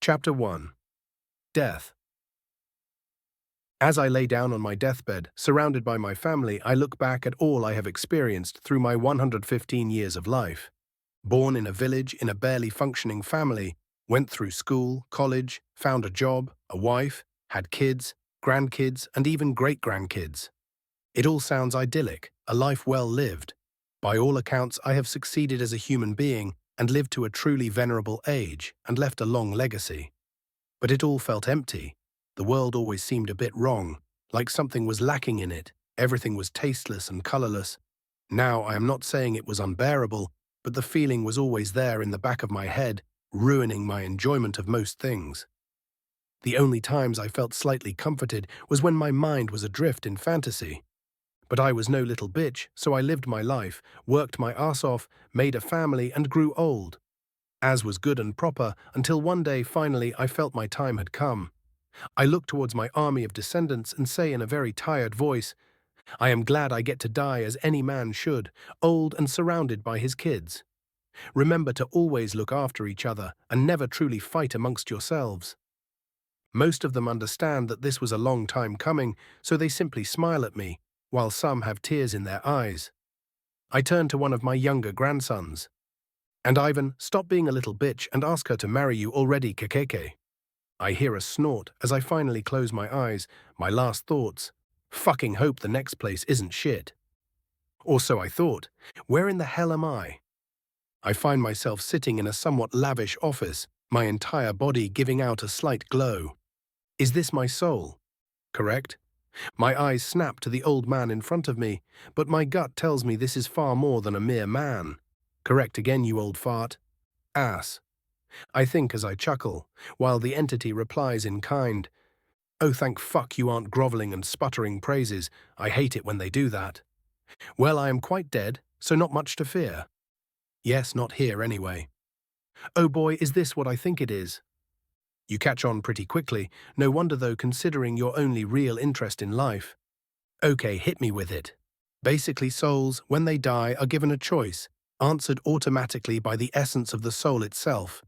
Chapter 1. Death. As I lay down on my deathbed, surrounded by my family, I look back at all I have experienced through my 115 years of life. Born in a village in a barely functioning family, went through school, college, found a job, a wife, had kids, grandkids, and even great-grandkids. It all sounds idyllic, a life well lived. By all accounts, I have succeeded as a human being and lived to a truly venerable age and left a long legacy. But it all felt empty. The world always seemed a bit wrong, like something was lacking in it. Everything was tasteless and colorless. Now, I am not saying it was unbearable, but the feeling was always there in the back of my head, ruining my enjoyment of most things. The only times I felt slightly comforted was when my mind was adrift in fantasy. But I was no little bitch, so I lived my life, worked my ass off, made a family, and grew old. As was good and proper, until one day, finally, I felt my time had come. I look towards my army of descendants and say in a very tired voice, I am glad I get to die as any man should, old and surrounded by his kids. Remember to always look after each other and never truly fight amongst yourselves. Most of them understand that this was a long time coming, so they simply smile at me, while some have tears in their eyes. I turn to one of my younger grandsons. And Ivan, stop being a little bitch and ask her to marry you already, Kekeke. I hear a snort as I finally close my eyes, my last thoughts. Fucking hope the next place isn't shit. Or so I thought. Where in the hell am I? I find myself sitting in a somewhat lavish office, my entire body giving out a slight glow. Is this my soul? Correct? My eyes snap to the old man in front of me, but my gut tells me this is far more than a mere man. Correct again, you old fart. Ass. I think as I chuckle, while the entity replies in kind. Oh, thank fuck you aren't groveling and sputtering praises. I hate it when they do that. Well, I am quite dead, so not much to fear. Yes, not here anyway. Oh boy, is this what I think it is? You catch on pretty quickly, no wonder though considering your only real interest in life. Okay, hit me with it. Basically, souls, when they die, are given a choice, answered automatically by the essence of the soul itself.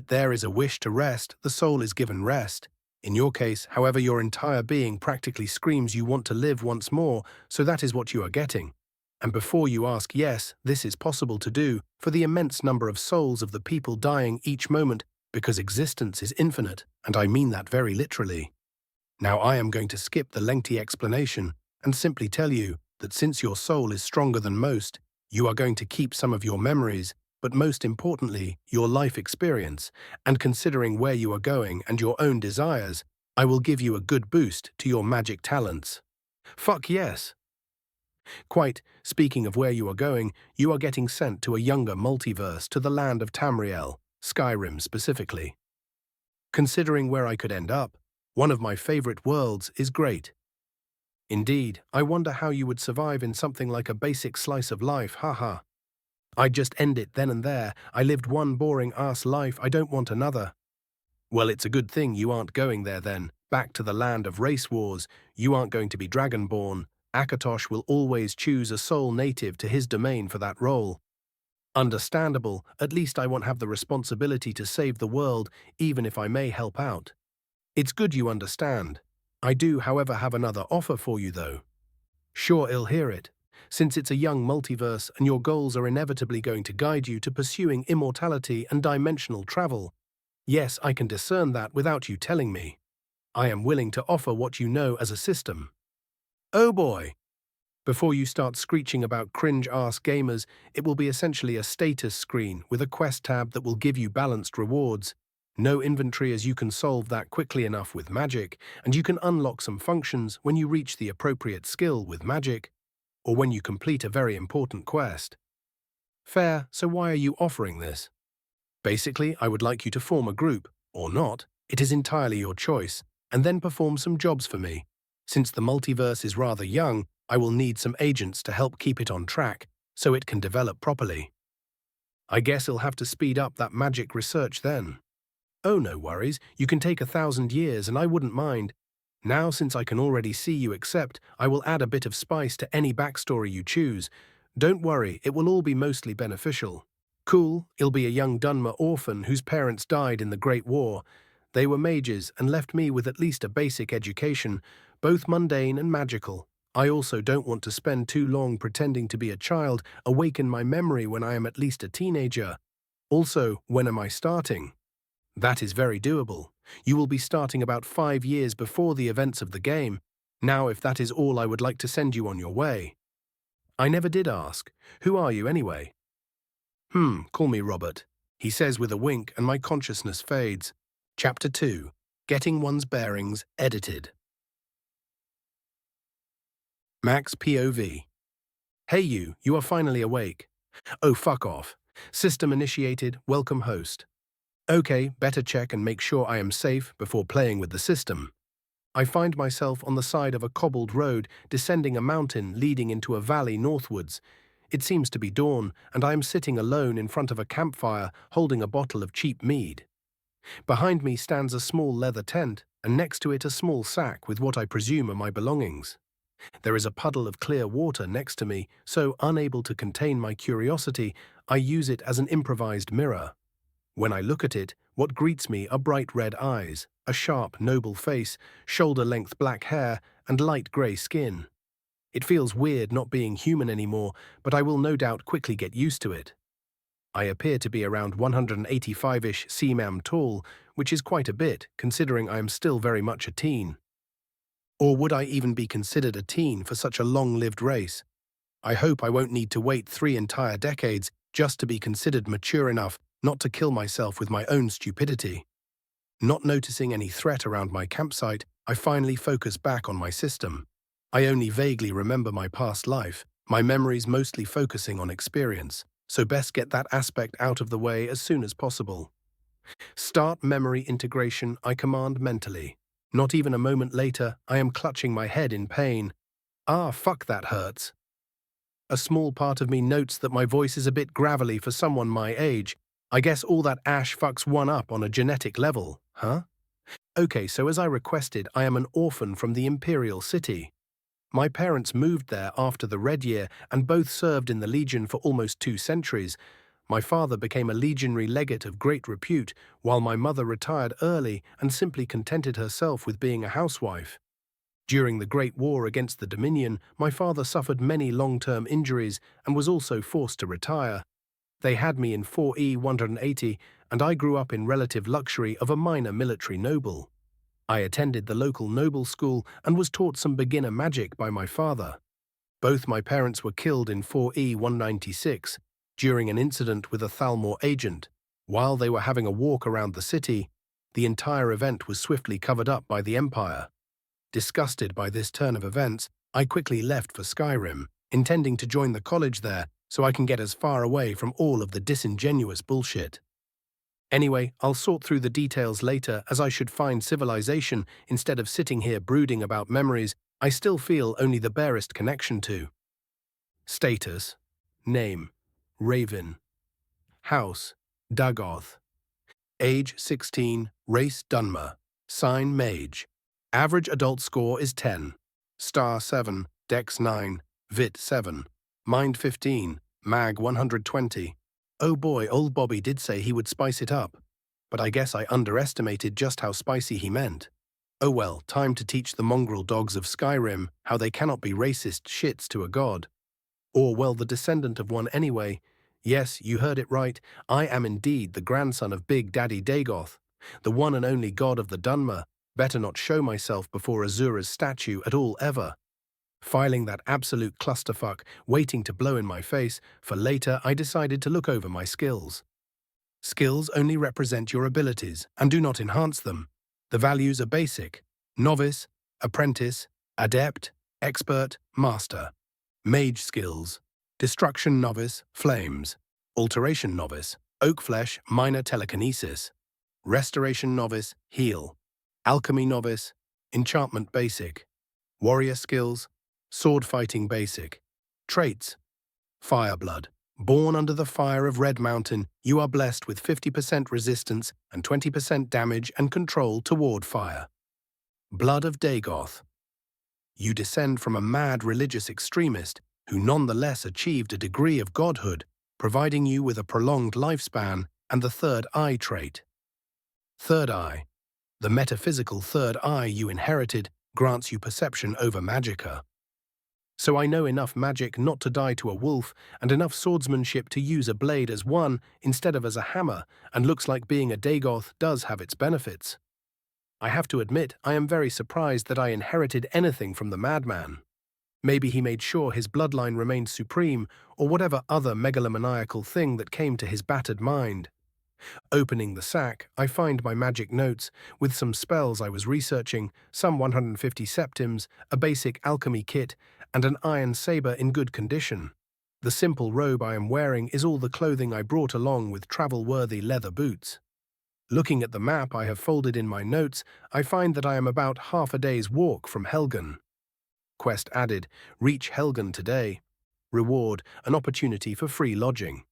There is a wish to rest, the soul is given rest. In your case, however, your entire being practically screams you want to live once more, so that is what you are getting. And before you ask, yes, this is possible to do for the immense number of souls of the people dying each moment, because existence is infinite, and I mean that very literally. Now I am going to skip the lengthy explanation and simply tell you that since your soul is stronger than most, you are going to keep some of your memories, but most importantly, your life experience, and considering where you are going and your own desires, I will give you a good boost to your magic talents. Fuck yes! Quite, speaking of where you are going, you are getting sent to a younger multiverse, to the land of Tamriel, Skyrim specifically. Considering where I could end up, one of my favorite worlds is great. Indeed, I wonder how you would survive in something like a basic slice of life, haha. I'd just end it then and there. I lived one boring-ass life, I don't want another. Well, it's a good thing you aren't going there then. Back to the land of race wars, you aren't going to be dragonborn. Akatosh will always choose a soul native to his domain for that role. Understandable, at least I won't have the responsibility to save the world, even if I may help out. It's good you understand. I do, however, have another offer for you, though. Sure, I'll hear it. Since it's a young multiverse and your goals are inevitably going to guide you to pursuing immortality and dimensional travel. Yes, I can discern that without you telling me. I am willing to offer what you know as a system. Oh boy! Before you start screeching about cringe-ass gamers, it will be essentially a status screen with a quest tab that will give you balanced rewards. No inventory, as you can solve that quickly enough with magic, and you can unlock some functions when you reach the appropriate skill with magic, or when you complete a very important quest. Fair, so why are you offering this? Basically, I would like you to form a group, or not, it is entirely your choice, and then perform some jobs for me. Since the multiverse is rather young, I will need some agents to help keep it on track, so it can develop properly. I guess I'll have to speed up that magic research then. Oh, no worries, you can take 1,000 years and I wouldn't mind. Now, since I can already see you accept, I will add a bit of spice to any backstory you choose. Don't worry, it will all be mostly beneficial. Cool, he'll be a young Dunmer orphan whose parents died in the Great War. They were mages and left me with at least a basic education, both mundane and magical. I also don't want to spend too long pretending to be a child, awaken my memory when I am at least a teenager. Also, when am I starting? That is very doable. You will be starting about 5 years before the events of the game. Now, if that is all, I would like to send you on your way. I never did ask. Who are you anyway? Call me Robert, he says with a wink, and my consciousness fades. Chapter 2. Getting One's Bearings Edited. Max POV. Hey you are finally awake. Oh, fuck off. System initiated, welcome host. Okay, better check and make sure I am safe before playing with the system. I find myself on the side of a cobbled road, descending a mountain leading into a valley northwards. It seems to be dawn, and I am sitting alone in front of a campfire, holding a bottle of cheap mead. Behind me stands a small leather tent, and next to it a small sack with what I presume are my belongings. There is a puddle of clear water next to me, so unable to contain my curiosity, I use it as an improvised mirror. When I look at it, what greets me are bright red eyes, a sharp, noble face, shoulder-length black hair, and light grey skin. It feels weird not being human anymore, but I will no doubt quickly get used to it. I appear to be around 185-ish cm tall, which is quite a bit, considering I am still very much a teen. Or would I even be considered a teen for such a long-lived race? I hope I won't need to wait 3 entire decades just to be considered mature enough not to kill myself with my own stupidity. Not noticing any threat around my campsite, I finally focus back on my system. I only vaguely remember my past life, my memories mostly focusing on experience, so best get that aspect out of the way as soon as possible. Start memory integration, I command mentally. Not even a moment later, I am clutching my head in pain. Ah, fuck, that hurts. A small part of me notes that my voice is a bit gravelly for someone my age. I guess all that ash fucks one up on a genetic level, huh? Okay, so as I requested, I am an orphan from the Imperial City. My parents moved there after the Red Year and both served in the Legion for almost 2 centuries. My father became a legionary legate of great repute, while my mother retired early and simply contented herself with being a housewife. During the Great War against the Dominion, my father suffered many long-term injuries and was also forced to retire. They had me in 4E 180, and I grew up in relative luxury of a minor military noble. I attended the local noble school and was taught some beginner magic by my father. Both my parents were killed in 4E 196 during an incident with a Thalmor agent. While they were having a walk around the city, the entire event was swiftly covered up by the Empire. Disgusted by this turn of events, I quickly left for Skyrim, intending to join the college there so I can get as far away from all of the disingenuous bullshit. Anyway, I'll sort through the details later, as I should find civilization instead of sitting here brooding about memories I still feel only the barest connection to. Status: Name: Raven. House: Dagoth. Age: 16. Race: Dunmer. Sign: Mage. Average adult score is 10. Star 7, Dex 9, Vit 7, Mind 15, Mag 120. Oh boy, old Bobby did say he would spice it up. But I guess I underestimated just how spicy he meant. Oh well, time to teach the mongrel dogs of Skyrim how they cannot be racist shits to a god. Or, well, the descendant of one anyway. Yes, you heard it right, I am indeed the grandson of Big Daddy Dagoth, the one and only god of the Dunmer. Better not show myself before Azura's statue at all ever. Filing that absolute clusterfuck, waiting to blow in my face, for later I decided to look over my skills. Skills only represent your abilities and do not enhance them. The values are basic: novice, apprentice, adept, expert, master. Mage skills: destruction novice, flames; alteration novice, oak flesh, minor telekinesis; restoration novice, heal; alchemy novice, enchantment basic; warrior skills, sword fighting basic. Traits: Fireblood. Born under the fire of Red Mountain, you are blessed with 50% resistance and 20% damage and control toward fire. Blood of Dagoth. You descend from a mad religious extremist who nonetheless achieved a degree of godhood, providing you with a prolonged lifespan and the third eye trait. Third eye. The metaphysical third eye you inherited grants you perception over magicka. So I know enough magic not to die to a wolf and enough swordsmanship to use a blade as one instead of as a hammer, and looks like being a Dagoth does have its benefits. I have to admit, I am very surprised that I inherited anything from the madman. Maybe he made sure his bloodline remained supreme, or whatever other megalomaniacal thing that came to his battered mind. Opening the sack, I find my magic notes, with some spells I was researching, some 150 septims, a basic alchemy kit, and an iron saber in good condition. The simple robe I am wearing is all the clothing I brought along with travel-worthy leather boots. Looking at the map I have folded in my notes, I find that I am about half a day's walk from Helgen. Quest added, reach Helgen today. Reward, an opportunity for free lodging.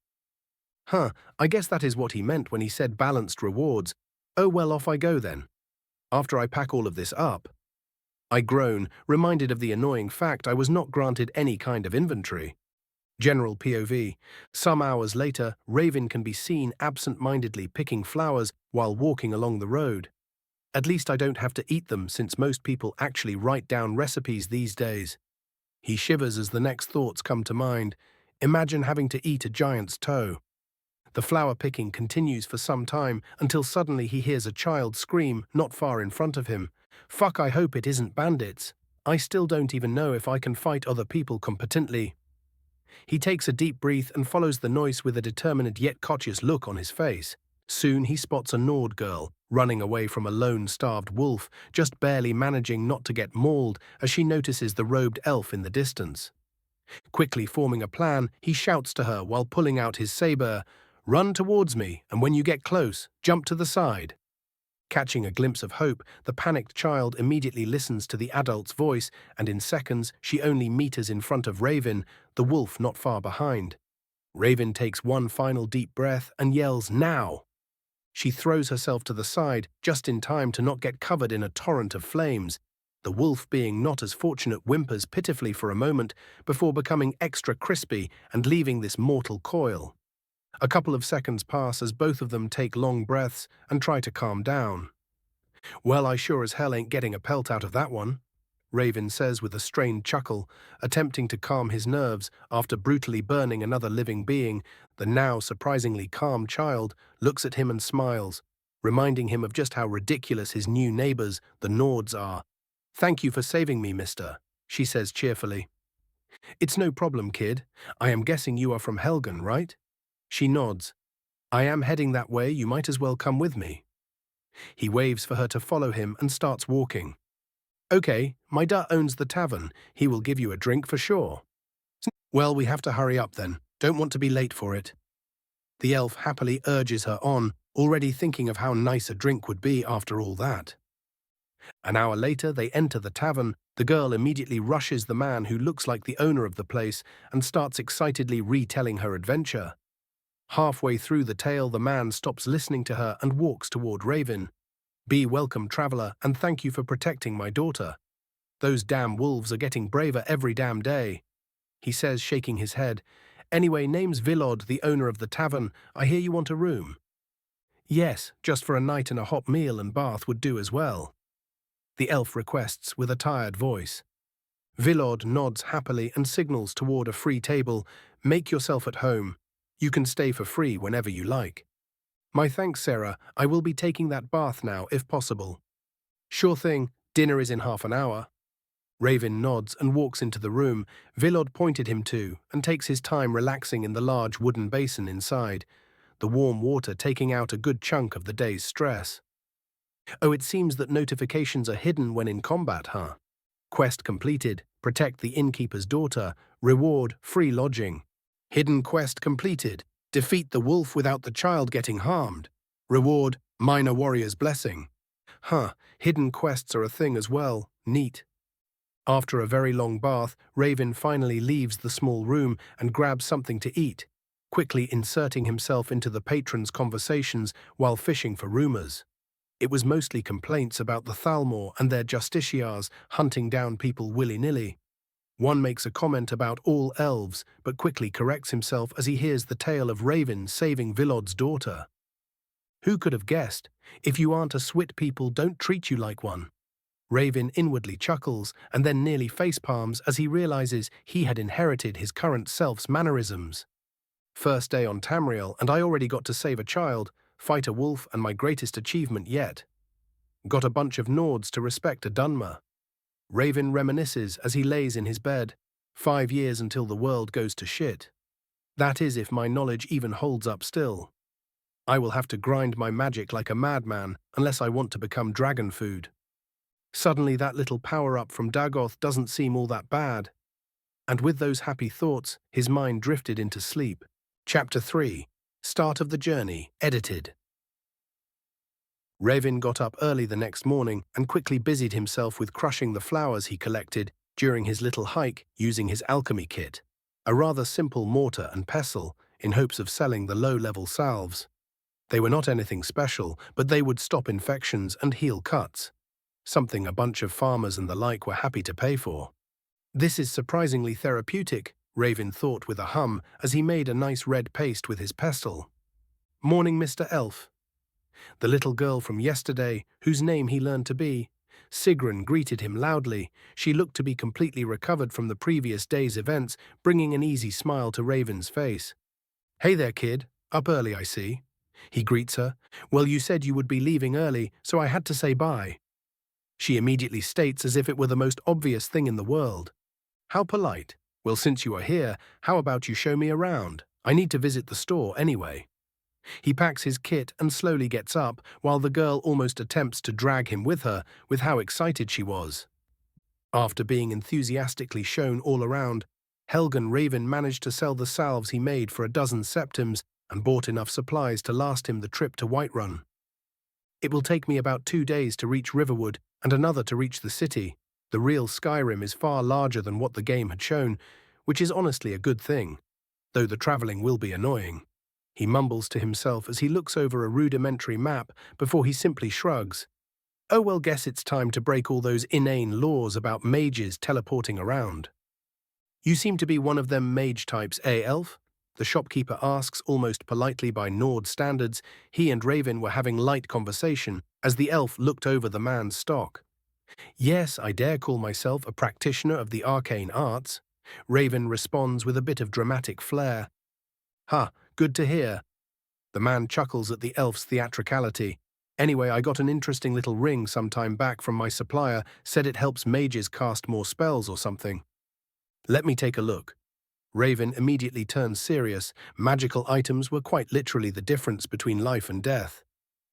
I guess that is what he meant when he said balanced rewards. Oh well, off I go then. After I pack all of this up. I groan, reminded of the annoying fact I was not granted any kind of inventory. General POV. Some hours later, Raven can be seen absent-mindedly picking flowers while walking along the road. At least I don't have to eat them, since most people actually write down recipes these days. He shivers as the next thoughts come to mind. Imagine having to eat a giant's toe. The flower picking continues for some time until suddenly he hears a child scream not far in front of him. Fuck, I hope it isn't bandits. I still don't even know if I can fight other people competently. He takes a deep breath and follows the noise with a determined yet cautious look on his face. Soon he spots a Nord girl, running away from a lone starved wolf, just barely managing not to get mauled as she notices the robed elf in the distance. Quickly forming a plan, he shouts to her while pulling out his saber, "Run towards me, and when you get close, jump to the side." Catching a glimpse of hope, the panicked child immediately listens to the adult's voice, and in seconds she only meters in front of Raven, the wolf not far behind. Raven takes one final deep breath and yells, "Now!" She throws herself to the side, just in time to not get covered in a torrent of flames. The wolf, being not as fortunate, whimpers pitifully for a moment before becoming extra crispy and leaving this mortal coil. A couple of seconds pass as both of them take long breaths and try to calm down. "Well, I sure as hell ain't getting a pelt out of that one," Raven says with a strained chuckle, attempting to calm his nerves after brutally burning another living being. The now surprisingly calm child looks at him and smiles, reminding him of just how ridiculous his new neighbors, the Nords, are. "Thank you for saving me, mister," she says cheerfully. "It's no problem, kid. I am guessing you are from Helgen, right?" She nods. "I am heading that way, you might as well come with me." He waves for her to follow him and starts walking. "Okay, my dad owns the tavern. He will give you a drink for sure." "Well, we have to hurry up then. Don't want to be late for it." The elf happily urges her on, already thinking of how nice a drink would be after all that. An hour later, they enter the tavern. The girl immediately rushes the man who looks like the owner of the place and starts excitedly retelling her adventure. Halfway through the tale, the man stops listening to her and walks toward Raven. "Be welcome, traveler, and thank you for protecting my daughter. Those damn wolves are getting braver every damn day," he says, shaking his head. "Anyway, name's Vilod, the owner of the tavern. I hear you want a room." "Yes, just for a night, and a hot meal and bath would do as well," the elf requests with a tired voice. Vilod nods happily and signals toward a free table. "Make yourself at home. You can stay for free whenever you like." "My thanks, Sarah. I will be taking that bath now, if possible." "Sure thing. Dinner is in half an hour." Raven nods and walks into the room Vilod pointed him to and takes his time relaxing in the large wooden basin inside, the warm water taking out a good chunk of the day's stress. "Oh, it seems that notifications are hidden when in combat, huh? Quest completed. Protect the innkeeper's daughter. Reward, free lodging. Hidden quest completed. Defeat the wolf without the child getting harmed. Reward, minor warrior's blessing." Hidden quests are a thing as well. Neat. After a very long bath, Raven finally leaves the small room and grabs something to eat, quickly inserting himself into the patrons' conversations while fishing for rumors. It was mostly complaints about the Thalmor and their justiciars hunting down people willy-nilly. One makes a comment about all elves, but quickly corrects himself as he hears the tale of Raven saving Vilod's daughter. Who could have guessed? If you aren't a swit, people don't treat you like one. Raven inwardly chuckles and then nearly facepalms as he realizes he had inherited his current self's mannerisms. First day on Tamriel, and I already got to save a child, fight a wolf, and my greatest achievement yet. Got a bunch of Nords to respect a Dunmer. Raven reminisces as he lays in his bed. 5 years until the world goes to shit. That is if my knowledge even holds up still. I will have to grind my magic like a madman unless I want to become dragon food. Suddenly that little power-up from Dagoth doesn't seem all that bad. And with those happy thoughts, his mind drifted into sleep. Chapter 3. Start of the Journey, edited. Raven got up early the next morning and quickly busied himself with crushing the flowers he collected during his little hike using his alchemy kit, a rather simple mortar and pestle, in hopes of selling the low-level salves. They were not anything special, but they would stop infections and heal cuts, something a bunch of farmers and the like were happy to pay for. This is surprisingly therapeutic, Raven thought with a hum as he made a nice red paste with his pestle. Morning, Mr. Elf. The little girl from yesterday, whose name he learned to be, Sigrun, greeted him loudly. She looked to be completely recovered from the previous day's events, bringing an easy smile to Raven's face. Hey there, kid. Up early, I see. He greets her. Well, you said you would be leaving early, so I had to say bye. She immediately states as if it were the most obvious thing in the world. How polite. Well, since you are here, how about you show me around? I need to visit the store anyway. He packs his kit and slowly gets up, while the girl almost attempts to drag him with her, with how excited she was. After being enthusiastically shown all around, Helgen Raven managed to sell the salves he made for 12 septims and bought enough supplies to last him the trip to Whiterun. It will take me about 2 days to reach Riverwood and another to reach the city. The real Skyrim is far larger than what the game had shown, which is honestly a good thing, though the traveling will be annoying. He mumbles to himself as he looks over a rudimentary map before he simply shrugs. Oh well, guess it's time to break all those inane laws about mages teleporting around. You seem to be one of them mage types, eh, Elf? The shopkeeper asks almost politely by Nord standards. He and Raven were having light conversation as the elf looked over the man's stock. Yes, I dare call myself a practitioner of the arcane arts. Raven responds with a bit of dramatic flair. Ha, good to hear. The man chuckles at the elf's theatricality. Anyway, I got an interesting little ring some time back from my supplier, said it helps mages cast more spells or something. Let me take a look. Raven immediately turned serious. Magical items were quite literally the difference between life and death.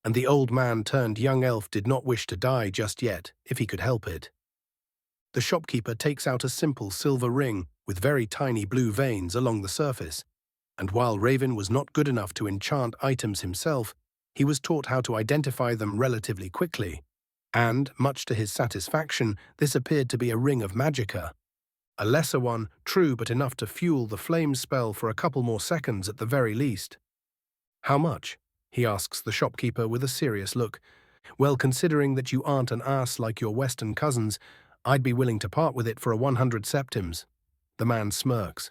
And the old man turned young elf did not wish to die just yet, if he could help it. The shopkeeper takes out a simple silver ring with very tiny blue veins along the surface, and while Raven was not good enough to enchant items himself, he was taught how to identify them relatively quickly, and, much to his satisfaction, this appeared to be a ring of magicka. A lesser one, true, but enough to fuel the flame spell for a couple more seconds at the very least. How much? He asks the shopkeeper with a serious look. Well, considering that you aren't an ass like your western cousins, I'd be willing to part with it for 100 septims. The man smirks.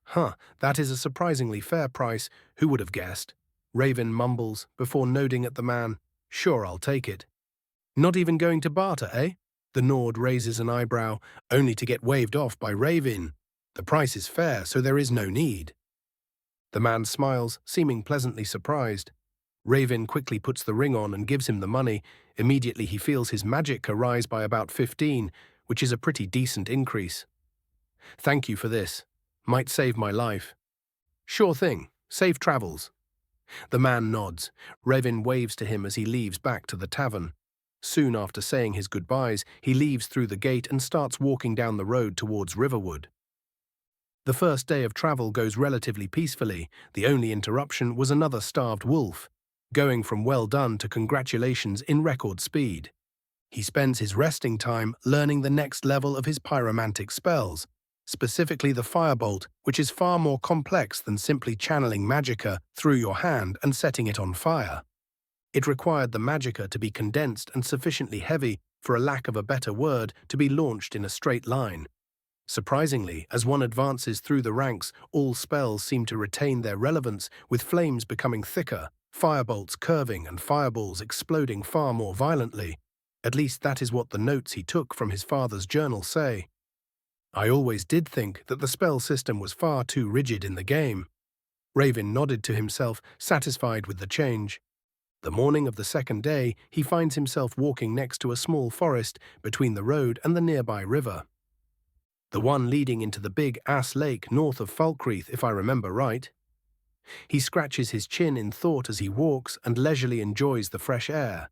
Huh, that is a surprisingly fair price. Who would have guessed? Raven mumbles before nodding at the man. Sure, I'll take it. Not even going to barter, eh? The Nord raises an eyebrow, only to get waved off by Raven. The price is fair, so there is no need. The man smiles, seeming pleasantly surprised. Raven quickly puts the ring on and gives him the money. Immediately he feels his magicka rise by about 15, which is a pretty decent increase. Thank you for this. Might save my life. Sure thing. Safe travels. The man nods. Raven waves to him as he leaves back to the tavern. Soon after saying his goodbyes, he leaves through the gate and starts walking down the road towards Riverwood. The first day of travel goes relatively peacefully. The only interruption was another starved wolf, going from well done to congratulations in record speed. He spends his resting time learning the next level of his pyromantic spells, specifically the firebolt, which is far more complex than simply channeling magicka through your hand and setting it on fire. It required the magicka to be condensed and sufficiently heavy, for a lack of a better word, to be launched in a straight line. Surprisingly, as one advances through the ranks, all spells seem to retain their relevance, with flames becoming thicker, firebolts curving and fireballs exploding far more violently. At least that is what the notes he took from his father's journal say. I always did think that the spell system was far too rigid in the game. Raven nodded to himself, satisfied with the change. The morning of the second day, he finds himself walking next to a small forest between the road and the nearby river. The one leading into the Big Ass Lake north of Falkreath, if I remember right. He scratches his chin in thought as he walks and leisurely enjoys the fresh air.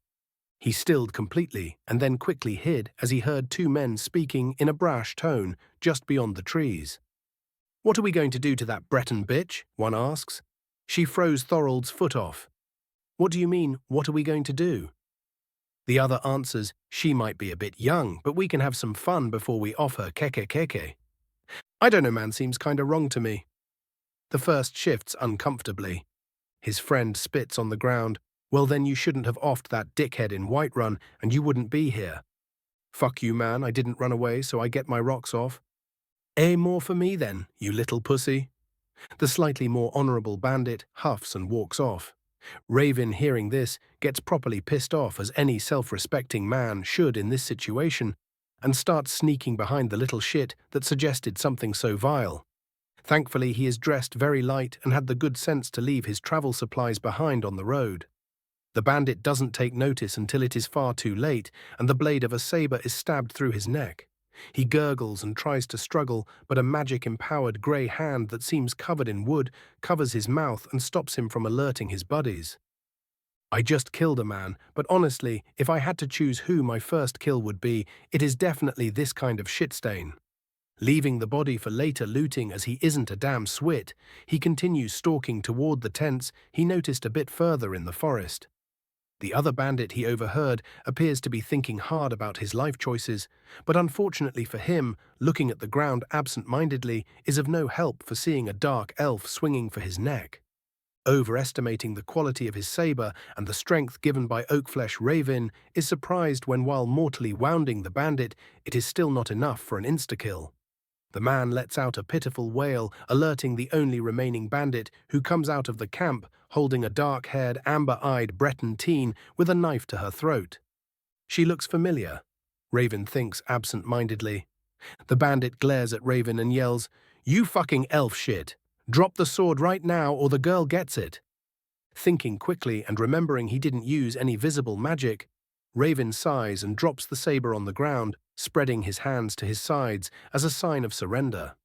He stilled completely and then quickly hid as he heard two men speaking in a brash tone just beyond the trees. "What are we going to do to that Breton bitch?" one asks. She froze Thorold's foot off. "What do you mean, what are we going to do?" The other answers, "She might be a bit young, but we can have some fun before we off her keke. I don't know man, seems kinda wrong to me." The first shifts uncomfortably. His friend spits on the ground. "Well then you shouldn't have offed that dickhead in Whiterun and you wouldn't be here." "Fuck you man, I didn't run away so I get my rocks off." More for me then, you little pussy." The slightly more honourable bandit huffs and walks off. Raven, hearing this, gets properly pissed off as any self-respecting man should in this situation, and starts sneaking behind the little shit that suggested something so vile. Thankfully, he is dressed very light and had the good sense to leave his travel supplies behind on the road. The bandit doesn't take notice until it is far too late and the blade of a saber is stabbed through his neck. He gurgles and tries to struggle, but a magic-empowered grey hand that seems covered in wood covers his mouth and stops him from alerting his buddies. I just killed a man, but honestly, if I had to choose who my first kill would be, it is definitely this kind of shitstain. Leaving the body for later looting as he isn't a damn swit, he continues stalking toward the tents he noticed a bit further in the forest. The other bandit he overheard appears to be thinking hard about his life choices, but unfortunately for him, looking at the ground absent-mindedly is of no help for seeing a dark elf swinging for his neck. Overestimating the quality of his saber and the strength given by Oakflesh, Raven is surprised when, while mortally wounding the bandit, it is still not enough for an insta-kill. The man lets out a pitiful wail, alerting the only remaining bandit, who comes out of the camp holding a dark-haired, amber-eyed Breton teen with a knife to her throat. She looks familiar, Raven thinks absent-mindedly. The bandit glares at Raven and yells, "You fucking elf shit! Drop the sword right now or the girl gets it." Thinking quickly and remembering he didn't use any visible magic, Raven sighs and drops the saber on the ground, spreading his hands to his sides as a sign of surrender.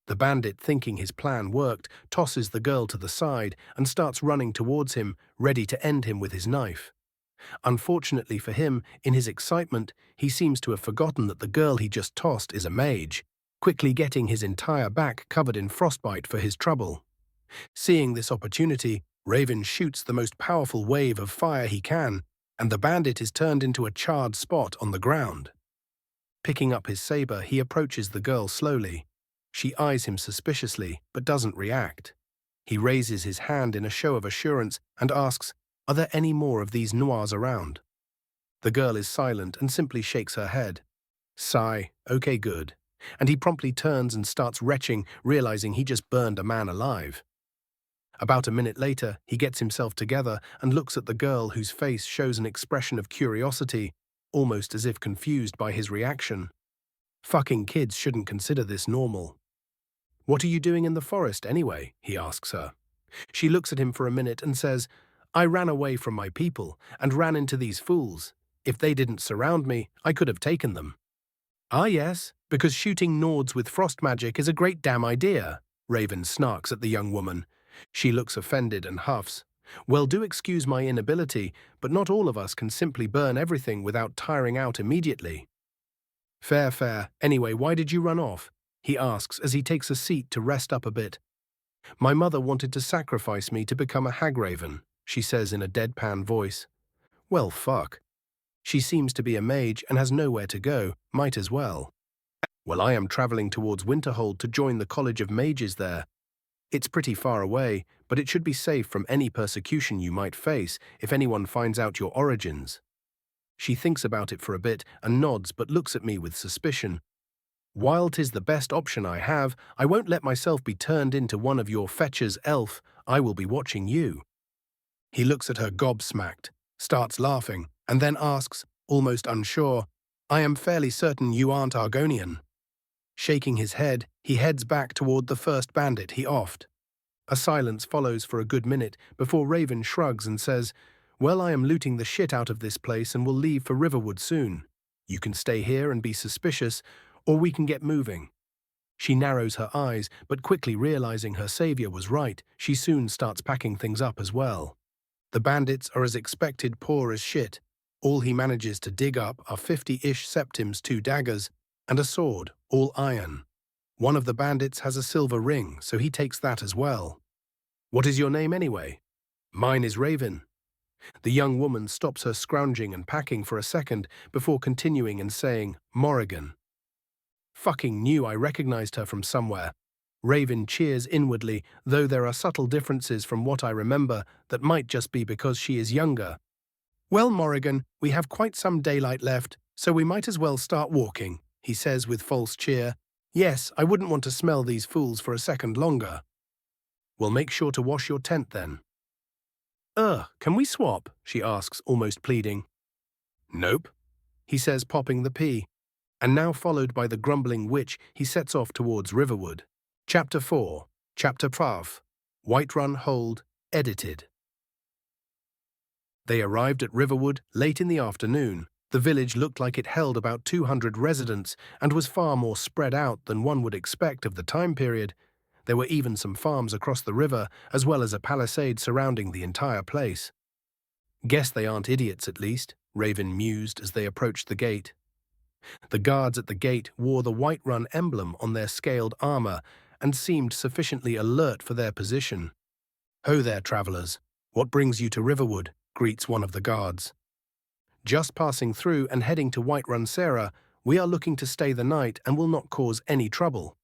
The bandit, thinking his plan worked, tosses the girl to the side and starts running towards him, ready to end him with his knife. Unfortunately for him, in his excitement, he seems to have forgotten that the girl he just tossed is a mage, quickly getting his entire back covered in frostbite for his trouble. Seeing this opportunity, Raven shoots the most powerful wave of fire he can, and the bandit is turned into a charred spot on the ground. Picking up his saber, he approaches the girl slowly. She eyes him suspiciously, but doesn't react. He raises his hand in a show of assurance and asks, "Are there any more of these noirs around?" The girl is silent and simply shakes her head. Sigh, "Okay, good." And he promptly turns and starts retching, realizing he just burned a man alive. About a minute later, he gets himself together and looks at the girl whose face shows an expression of curiosity, almost as if confused by his reaction. Fucking kids shouldn't consider this normal. "What are you doing in the forest anyway?" he asks her. She looks at him for a minute and says, "I ran away from my people and ran into these fools. If they didn't surround me, I could have taken them." "Ah yes, because shooting Nords with frost magic is a great damn idea," Raven snarks at the young woman. She looks offended and huffs. "Well, do excuse my inability, but not all of us can simply burn everything without tiring out immediately." Fair, fair. Anyway, why did you run off?" he asks as he takes a seat to rest up a bit. "My mother wanted to sacrifice me to become a hagraven," she says in a deadpan voice. Well, fuck. She seems to be a mage and has nowhere to go, might as well. Well, I am travelling towards Winterhold to join the College of Mages there. It's pretty far away, but it should be safe from any persecution you might face if anyone finds out your origins. She thinks about it for a bit and nods but looks at me with suspicion. While 'tis the best option I have, I won't let myself be turned into one of your fetchers, elf. I will be watching you. He looks at her gobsmacked, starts laughing, and then asks, almost unsure, "I am fairly certain you aren't Argonian." Shaking his head, he heads back toward the first bandit he offed. A silence follows for a good minute before Raven shrugs and says, "Well, I am looting the shit out of this place and will leave for Riverwood soon. You can stay here and be suspicious, or we can get moving." She narrows her eyes, but quickly realizing her savior was right, she soon starts packing things up as well. The bandits are as expected poor as shit. All he manages to dig up are 50-ish septims, 2 daggers, and a sword, all iron. One of the bandits has a silver ring, so he takes that as well. "What is your name anyway?" "Mine is Raven." The young woman stops her scrounging and packing for a second before continuing and saying, "Morrigan." Fucking knew I recognized her from somewhere. Raven cheers inwardly, though there are subtle differences from what I remember that might just be because she is younger. "Well, Morrigan, we have quite some daylight left, so we might as well start walking," he says with false cheer. "Yes, I wouldn't want to smell these fools for a second longer." "Well, make sure to wash your tent then." Can we swap?" she asks, almost pleading. "Nope," he says, popping the pea. And now, followed by the grumbling witch, he sets off towards Riverwood. Chapter 4. Chapter 5. Whiterun Hold, edited. They arrived at Riverwood late in the afternoon. The village looked like it held about 200 residents and was far more spread out than one would expect of the time period. There were even some farms across the river, as well as a palisade surrounding the entire place. "Guess they aren't idiots, at least," Raven mused as they approached the gate. The guards at the gate wore the Whiterun emblem on their scaled armor and seemed sufficiently alert for their position. "Ho there, travelers. What brings you to Riverwood?" greets one of the guards. "Just passing through and heading to Whiterun Sarah. We are looking to stay the night and will not cause any trouble."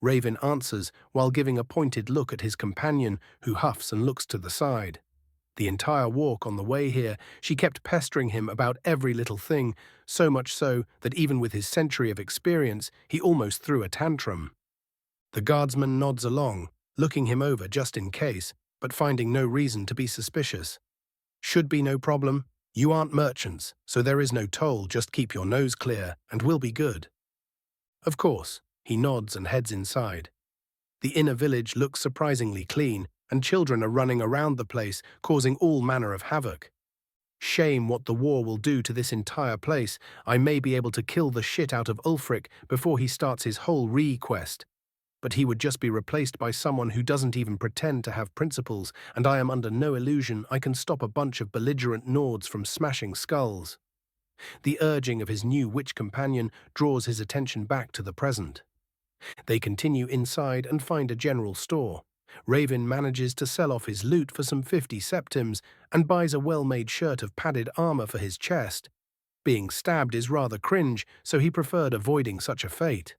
Raven answers while giving a pointed look at his companion, who huffs and looks to the side. The entire walk on the way here, she kept pestering him about every little thing, so much so that even with his century of experience, he almost threw a tantrum. The guardsman nods along, looking him over just in case, but finding no reason to be suspicious. "Should be no problem. You aren't merchants, so there is no toll. Just keep your nose clear, and we'll be good." "Of course." He nods and heads inside. The inner village looks surprisingly clean, and children are running around the place, causing all manner of havoc. Shame what the war will do to this entire place. I may be able to kill the shit out of Ulfric before he starts his whole re-quest. But he would just be replaced by someone who doesn't even pretend to have principles, and I am under no illusion I can stop a bunch of belligerent Nords from smashing skulls. The urging of his new witch companion draws his attention back to the present. They continue inside and find a general store. Raven manages to sell off his loot for some 50 septims and buys a well-made shirt of padded armor for his chest. Being stabbed is rather cringe, so he preferred avoiding such a fate.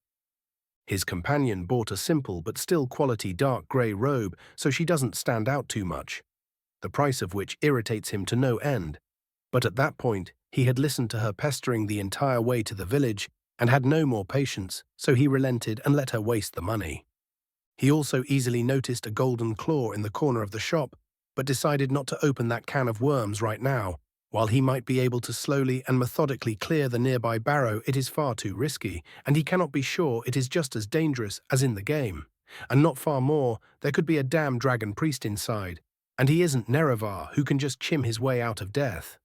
His companion bought a simple but still quality dark grey robe, so she doesn't stand out too much, the price of which irritates him to no end. But at that point, he had listened to her pestering the entire way to the village and had no more patience, so he relented and let her waste the money. He also easily noticed a golden claw in the corner of the shop, but decided not to open that can of worms right now. While he might be able to slowly and methodically clear the nearby barrow, it is far too risky, and he cannot be sure it is just as dangerous as in the game. And not far more, there could be a damn dragon priest inside, and he isn't Nerevar, who can just chim his way out of death.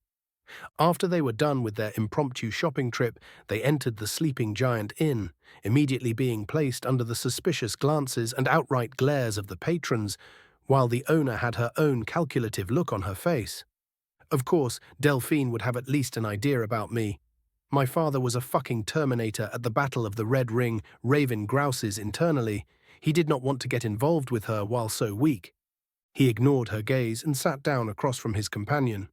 After they were done with their impromptu shopping trip, they entered the Sleeping Giant Inn, immediately being placed under the suspicious glances and outright glares of the patrons, while the owner had her own calculative look on her face. Of course, Delphine would have at least an idea about me. My father was a fucking Terminator at the Battle of the Red Ring, Raven grouses internally. He did not want to get involved with her while so weak. He ignored her gaze and sat down across from his companion.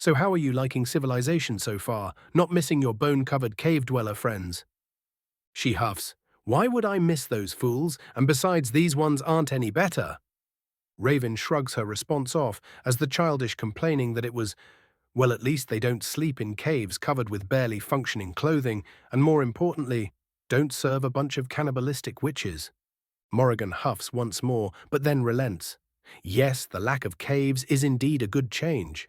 "So how are you liking civilization so far? Not missing your bone-covered cave-dweller friends?" She huffs. "Why would I miss those fools? And besides, these ones aren't any better." Raven shrugs her response off as the childish complaining that it was, well, at least they don't sleep in caves covered with barely functioning clothing, and more importantly, don't serve a bunch of cannibalistic witches. Morrigan huffs once more, but then relents. Yes, the lack of caves is indeed a good change.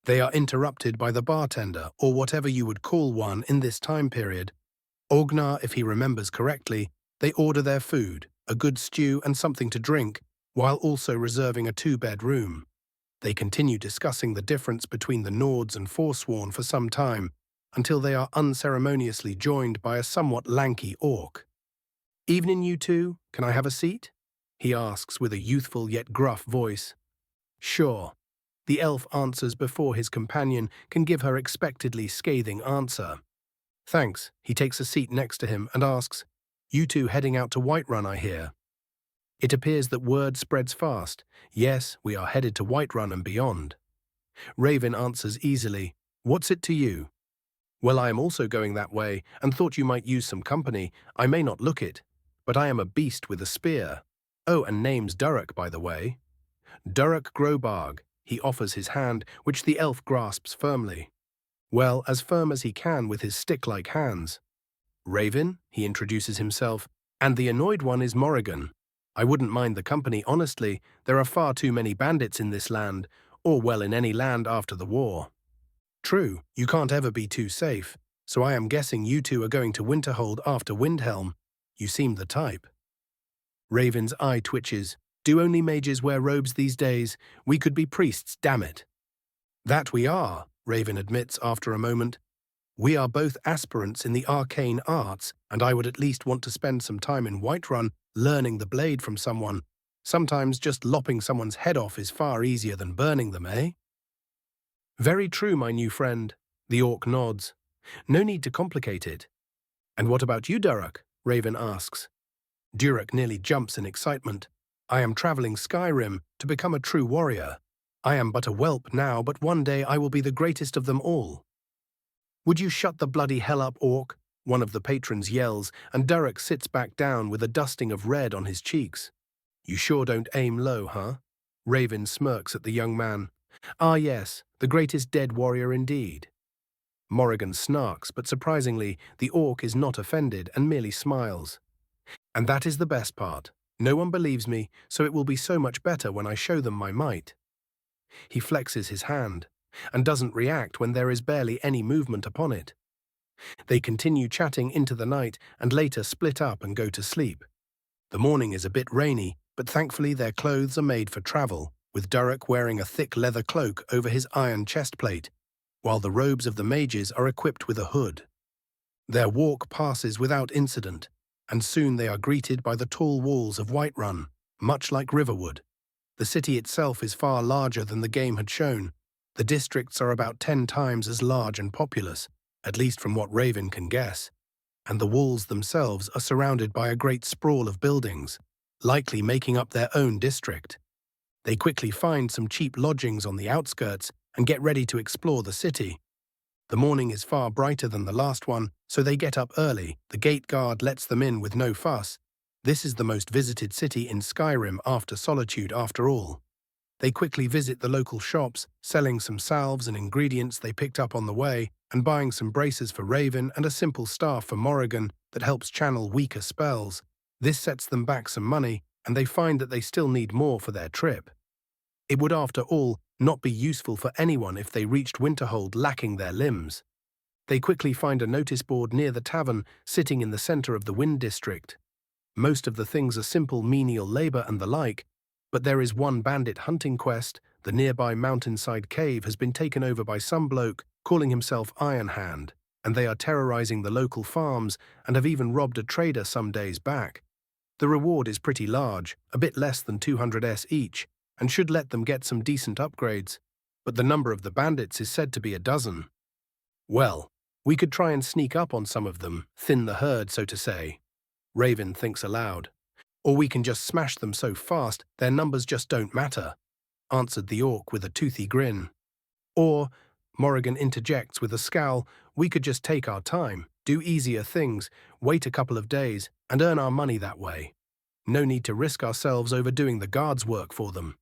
They are interrupted by the bartender, or whatever you would call one in this time period. Ognar, if he remembers correctly, they order their food, a good stew and something to drink, while also reserving a two-bed room. They continue discussing the difference between the Nords and Forsworn for some time, until they are unceremoniously joined by a somewhat lanky orc. "Evening, you two. Can I have a seat?" he asks with a youthful yet gruff voice. "Sure." The elf answers before his companion can give her expectedly scathing answer. "Thanks." He takes a seat next to him and asks, "You two heading out to Whiterun, I hear?" It appears that word spreads fast. Yes, we are headed to Whiterun and beyond. Raven answers easily, "What's it to you?" "Well, I am also going that way, and thought you might use some company. I may not look it, but I am a beast with a spear. Oh, and name's Durek, by the way." "Durek Grobarg." He offers his hand, which the elf grasps firmly. Well, as firm as he can with his stick-like hands. "Raven," he introduces himself, "and the annoyed one is Morrigan. I wouldn't mind the company, honestly. There are far too many bandits in this land, or well, in any land after the war." "True, you can't ever be too safe, so I am guessing you two are going to Winterhold after Windhelm. You seem the type." Raven's eye twitches. "Do only mages wear robes these days? We could be priests, damn it." "That we are," Raven admits after a moment. "We are both aspirants in the arcane arts, and I would at least want to spend some time in Whiterun learning the blade from someone. Sometimes just lopping someone's head off is far easier than burning them, eh?" "Very true, my new friend." The orc nods. "No need to complicate it." "And what about you, Durek?" Raven asks. Durek nearly jumps in excitement. "I am traveling Skyrim to become a true warrior. I am but a whelp now, but one day I will be the greatest of them all." "Would you shut the bloody hell up, orc?" one of the patrons yells, and Durek sits back down with a dusting of red on his cheeks. "You sure don't aim low, huh?" Raven smirks at the young man. "Ah yes, the greatest dead warrior indeed." Morrigan snarks, but surprisingly, the orc is not offended and merely smiles. "And that is the best part. No one believes me, so it will be so much better when I show them my might." He flexes his hand, and doesn't react when there is barely any movement upon it. They continue chatting into the night and later split up and go to sleep. The morning is a bit rainy, but thankfully their clothes are made for travel, with Durek wearing a thick leather cloak over his iron chestplate, while the robes of the mages are equipped with a hood. Their walk passes without incident, and soon they are greeted by the tall walls of Whiterun, much like Riverwood. The city itself is far larger than the game had shown. The districts are about 10 times as large and populous, at least from what Raven can guess, and the walls themselves are surrounded by a great sprawl of buildings, likely making up their own district. They quickly find some cheap lodgings on the outskirts and get ready to explore the city. The morning is far brighter than the last one, so they get up early. The gate guard lets them in with no fuss. This is the most visited city in Skyrim after Solitude, after all. They quickly visit the local shops, selling some salves and ingredients they picked up on the way, and buying some braces for Raven and a simple staff for Morrigan that helps channel weaker spells. This sets them back some money, and they find that they still need more for their trip. It would, after all, not be useful for anyone if they reached Winterhold lacking their limbs. They quickly find a notice board near the tavern, sitting in the center of the Wind District. Most of the things are simple menial labor and the like, but there is one bandit hunting quest. The nearby mountainside cave has been taken over by some bloke calling himself Iron Hand, and they are terrorizing the local farms and have even robbed a trader some days back. The reward is pretty large, a bit less than 200s each, and should let them get some decent upgrades, but the number of the bandits is said to be a dozen. Well, we could try and sneak up on some of them, thin the herd, so to say. Raven thinks aloud. Or we can just smash them so fast their numbers just don't matter, answered the orc with a toothy grin. Or, Morrigan interjects with a scowl, we could just take our time, do easier things, wait a couple of days, and earn our money that way. No need to risk ourselves overdoing the guards' work for them.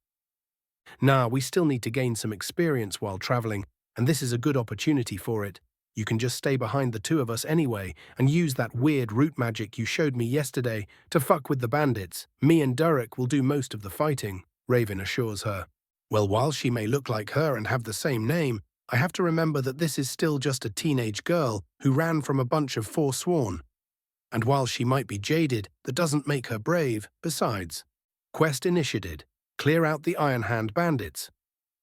Nah, we still need to gain some experience while traveling, and this is a good opportunity for it. You can just stay behind the two of us anyway and use that weird root magic you showed me yesterday to fuck with the bandits. Me and Durek will do most of the fighting. Raven assures her. Well, while she may look like her and have the same name, I have to remember that this is still just a teenage girl who ran from a bunch of forsworn. And while she might be jaded, that doesn't make her brave. Besides, quest initiated. Clear out the Iron Hand bandits.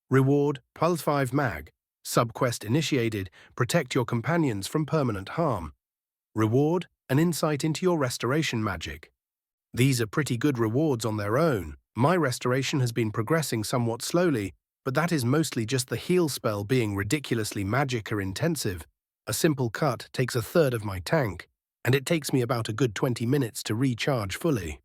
Reward, +5 mag. Subquest initiated. Protect your companions from permanent harm. Reward, an insight into your restoration magic. These are pretty good rewards on their own. My restoration has been progressing somewhat slowly, but that is mostly just the heal spell being ridiculously magica-intensive. A simple cut takes a third of my tank, and it takes me about a good 20 minutes to recharge fully.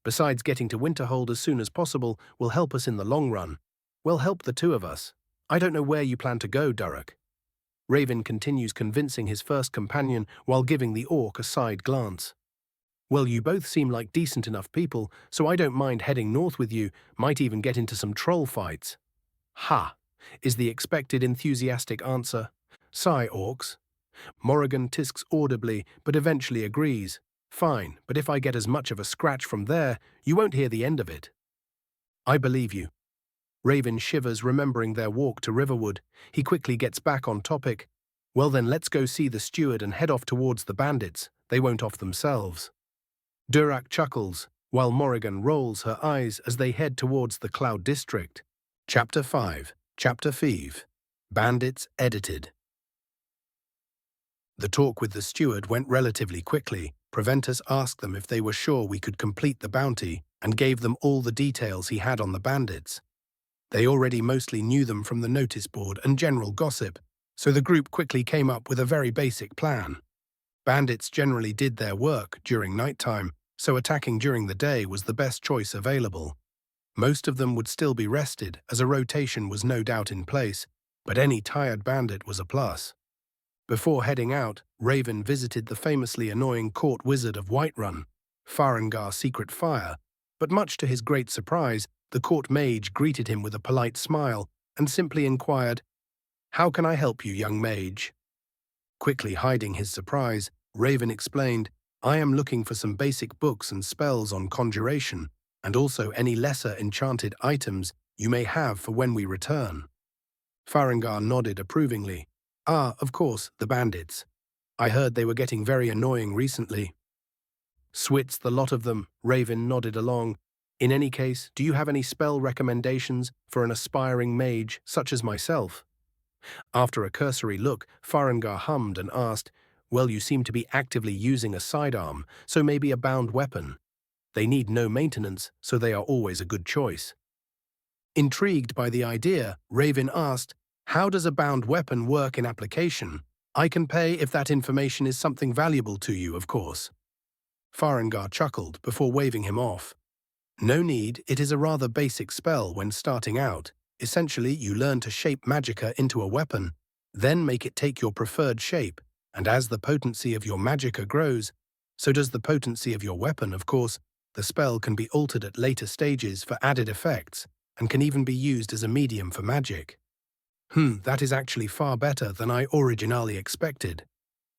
Besides, getting to Winterhold as soon as possible will help us in the long run. Well, help the two of us. I don't know where you plan to go, Durek. Raven continues convincing his first companion while giving the orc a side glance. Well, you both seem like decent enough people, so I don't mind heading north with you, might even get into some troll fights. Ha, is the expected enthusiastic answer. Sigh, orcs. Morrigan tisks audibly, but eventually agrees. Fine, but if I get as much of a scratch from there, you won't hear the end of it. I believe you. Raven shivers, remembering their walk to Riverwood. He quickly gets back on topic. Well then, let's go see the steward and head off towards the bandits. They won't off themselves. Durak chuckles, while Morrigan rolls her eyes as they head towards the Cloud District. Chapter 5. Chapter 5. Bandits Edited. The talk with the steward went relatively quickly. Preventus asked them if they were sure we could complete the bounty and gave them all the details he had on the bandits. They already mostly knew them from the notice board and general gossip, so the group quickly came up with a very basic plan. Bandits generally did their work during nighttime, so attacking during the day was the best choice available. Most of them would still be rested, as a rotation was no doubt in place, but any tired bandit was a plus. Before heading out, Raven visited the famously annoying court wizard of Whiterun, Farengar Secret Fire, but much to his great surprise, the court mage greeted him with a polite smile and simply inquired, "How can I help you, young mage?" Quickly hiding his surprise, Raven explained, "I am looking for some basic books and spells on conjuration, and also any lesser enchanted items you may have for when we return." Farengar nodded approvingly. "Ah, of course, the bandits. I heard they were getting very annoying recently." "Swits, the lot of them," Raven nodded along. "In any case, do you have any spell recommendations for an aspiring mage such as myself?" After a cursory look, Farengar hummed and asked, "Well, you seem to be actively using a sidearm, so maybe a bound weapon. They need no maintenance, so they are always a good choice." Intrigued by the idea, Raven asked, "How does a bound weapon work in application? I can pay if that information is something valuable to you, of course." Farengar chuckled before waving him off. "No need, it is a rather basic spell when starting out. Essentially, you learn to shape magicka into a weapon, then make it take your preferred shape, and as the potency of your magicka grows, so does the potency of your weapon, of course. The spell can be altered at later stages for added effects, and can even be used as a medium for magic." That is actually far better than I originally expected."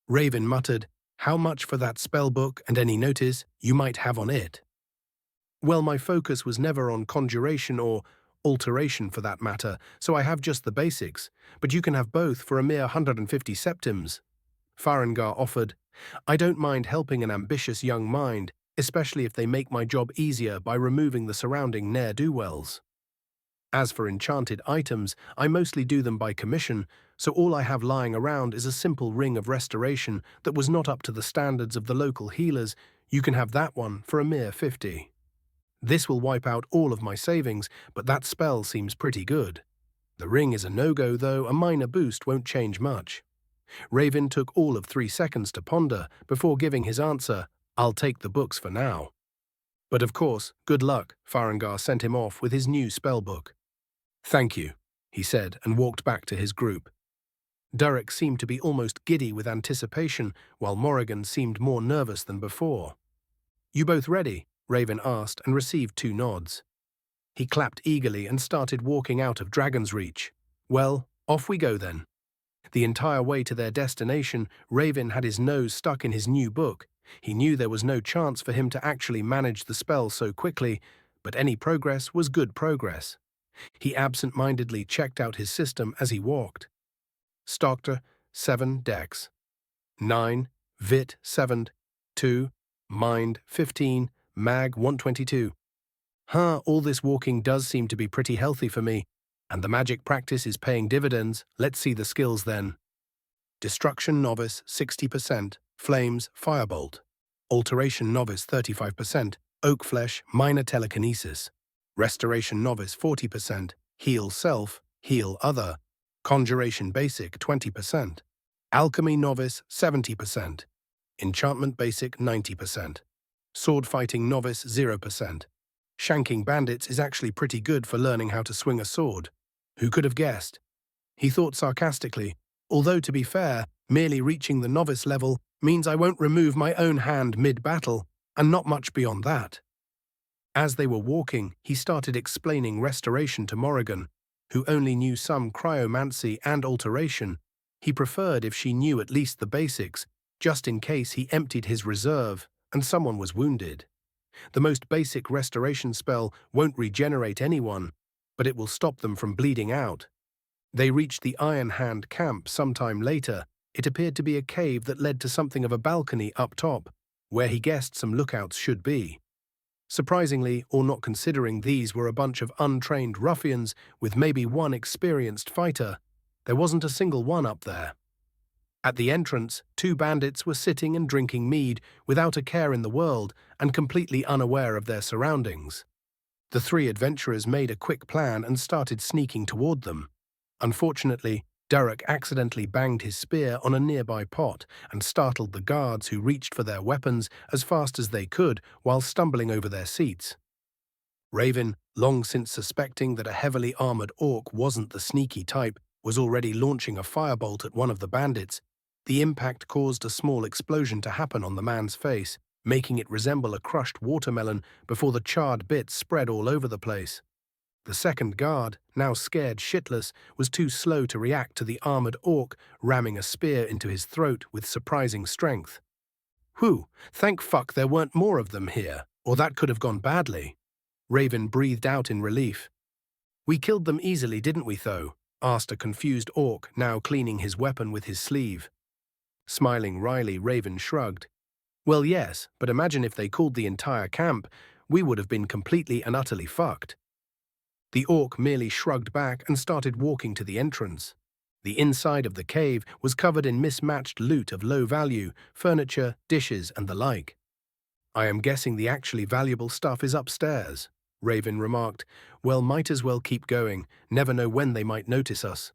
Raven muttered, "How much for that spell book and any notice you might have on it?" "Well, my focus was never on conjuration or alteration for that matter, so I have just the basics, but you can have both for a mere 150 septims." Farengar offered. "I don't mind helping an ambitious young mind, especially if they make my job easier by removing the surrounding ne'er-do-wells. As for enchanted items, I mostly do them by commission, so all I have lying around is a simple ring of restoration that was not up to the standards of the local healers. You can have that one for a mere 50. This will wipe out all of my savings, but that spell seems pretty good. The ring is a no-go, though a minor boost won't change much." Raven took all of 3 seconds to ponder before giving his answer, "I'll take the books for now." "But of course, good luck," Farengar sent him off with his new spellbook. "Thank you," he said and walked back to his group. Durek seemed to be almost giddy with anticipation, while Morrigan seemed more nervous than before. "You both ready?" Raven asked and received 2 nods. He clapped eagerly and started walking out of Dragon's Reach. "Well, off we go then." The entire way to their destination, Raven had his nose stuck in his new book. He knew there was no chance for him to actually manage the spell so quickly, but any progress was good progress. He absent-mindedly checked out his system as he walked. Starter, 7 Dex. 9, Vit 7, 2, Mind 15, Mag 122. All this walking does seem to be pretty healthy for me, and the magic practice is paying dividends. Let's see the skills then. Destruction Novice 60%, Flames Firebolt. Alteration Novice 35%, Oak Flesh Minor Telekinesis. Restoration Novice 40%, Heal Self, Heal Other. Conjuration Basic 20%. Alchemy Novice 70%. Enchantment Basic 90%. Sword Fighting Novice 0%. Shanking bandits is actually pretty good for learning how to swing a sword. Who could have guessed? He thought sarcastically, although to be fair, merely reaching the novice level means I won't remove my own hand mid-battle, and not much beyond that. As they were walking, he started explaining restoration to Morrigan, who only knew some cryomancy and alteration. He preferred if she knew at least the basics, just in case he emptied his reserve and someone was wounded. The most basic restoration spell won't regenerate anyone, but it will stop them from bleeding out. They reached the Iron Hand camp sometime later. It appeared to be a cave that led to something of a balcony up top, where he guessed some lookouts should be. Surprisingly, or not considering these were a bunch of untrained ruffians with maybe one experienced fighter, there wasn't a single one up there. At the entrance, 2 bandits were sitting and drinking mead without a care in the world and completely unaware of their surroundings. The 3 adventurers made a quick plan and started sneaking toward them. Unfortunately, Durek accidentally banged his spear on a nearby pot and startled the guards, who reached for their weapons as fast as they could while stumbling over their seats. Raven, long since suspecting that a heavily armored orc wasn't the sneaky type, was already launching a firebolt at one of the bandits. The impact caused a small explosion to happen on the man's face, making it resemble a crushed watermelon before the charred bits spread all over the place. The second guard, now scared shitless, was too slow to react to the armored orc ramming a spear into his throat with surprising strength. Whew, thank fuck there weren't more of them here, or that could have gone badly. Raven breathed out in relief. We killed them easily, didn't we, though? Asked a confused orc, now cleaning his weapon with his sleeve. Smiling wryly, Raven shrugged. Well, yes, but imagine if they called the entire camp. We would have been completely and utterly fucked. The orc merely shrugged back and started walking to the entrance. The inside of the cave was covered in mismatched loot of low value, furniture, dishes, and the like. I am guessing the actually valuable stuff is upstairs, Raven remarked. Well, might as well keep going, never know when they might notice us.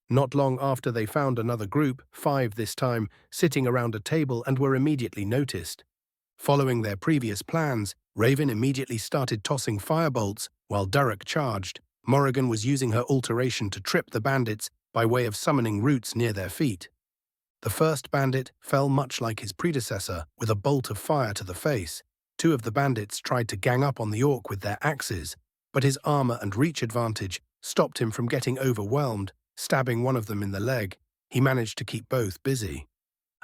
Not long after, they found another group, 5 this time, sitting around a table and were immediately noticed. Following their previous plans, Raven immediately started tossing firebolts while Durek charged. Morrigan was using her alteration to trip the bandits by way of summoning roots near their feet. The first bandit fell much like his predecessor, with a bolt of fire to the face. 2 of the bandits tried to gang up on the orc with their axes, but his armor and reach advantage stopped him from getting overwhelmed. Stabbing one of them in the leg, he managed to keep both busy.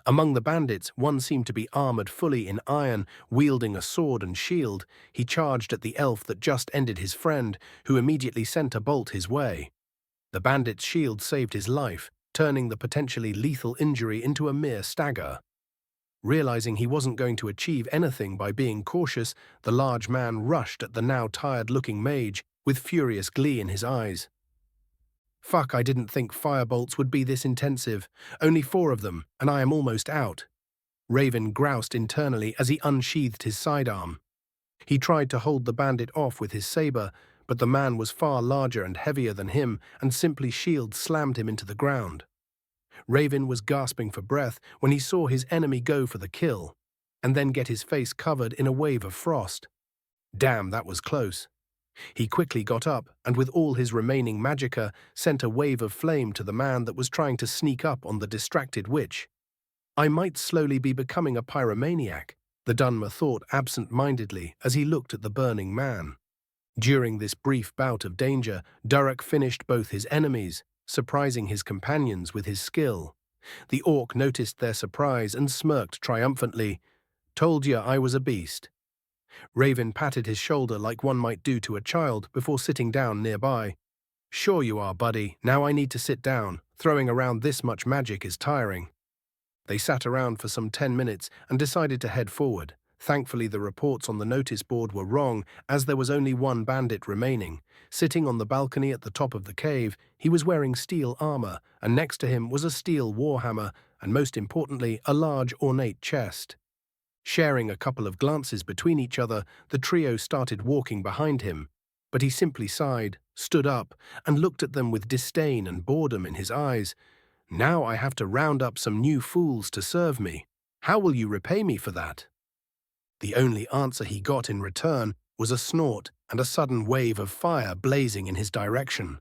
Among the bandits, one seemed to be armored fully in iron, wielding a sword and shield. He charged at the elf that just ended his friend, who immediately sent a bolt his way. The bandit's shield saved his life, turning the potentially lethal injury into a mere stagger. Realizing he wasn't going to achieve anything by being cautious, the large man rushed at the now tired-looking mage, with furious glee in his eyes. Fuck, I didn't think firebolts would be this intensive. Only 4 of them, and I am almost out. Raven groused internally as he unsheathed his sidearm. He tried to hold the bandit off with his saber, but the man was far larger and heavier than him, and simply shield slammed him into the ground. Raven was gasping for breath when he saw his enemy go for the kill, and then get his face covered in a wave of frost. Damn, that was close. He quickly got up, and with all his remaining magicka, sent a wave of flame to the man that was trying to sneak up on the distracted witch. I might slowly be becoming a pyromaniac, the Dunmer thought absent-mindedly as he looked at the burning man. During this brief bout of danger, Durek finished both his enemies, surprising his companions with his skill. The orc noticed their surprise and smirked triumphantly. Told ya I was a beast. Raven patted his shoulder like one might do to a child before sitting down nearby. Sure you are, buddy. Now I need to sit down. Throwing around this much magic is tiring. They sat around for some 10 minutes and decided to head forward. Thankfully, the reports on the notice board were wrong, as there was only one bandit remaining. Sitting on the balcony at the top of the cave, he was wearing steel armor, and next to him was a steel warhammer, and most importantly, a large ornate chest. Sharing a couple of glances between each other, the trio started walking behind him. But he simply sighed, stood up, and looked at them with disdain and boredom in his eyes. Now I have to round up some new fools to serve me. How will you repay me for that? The only answer he got in return was a snort and a sudden wave of fire blazing in his direction.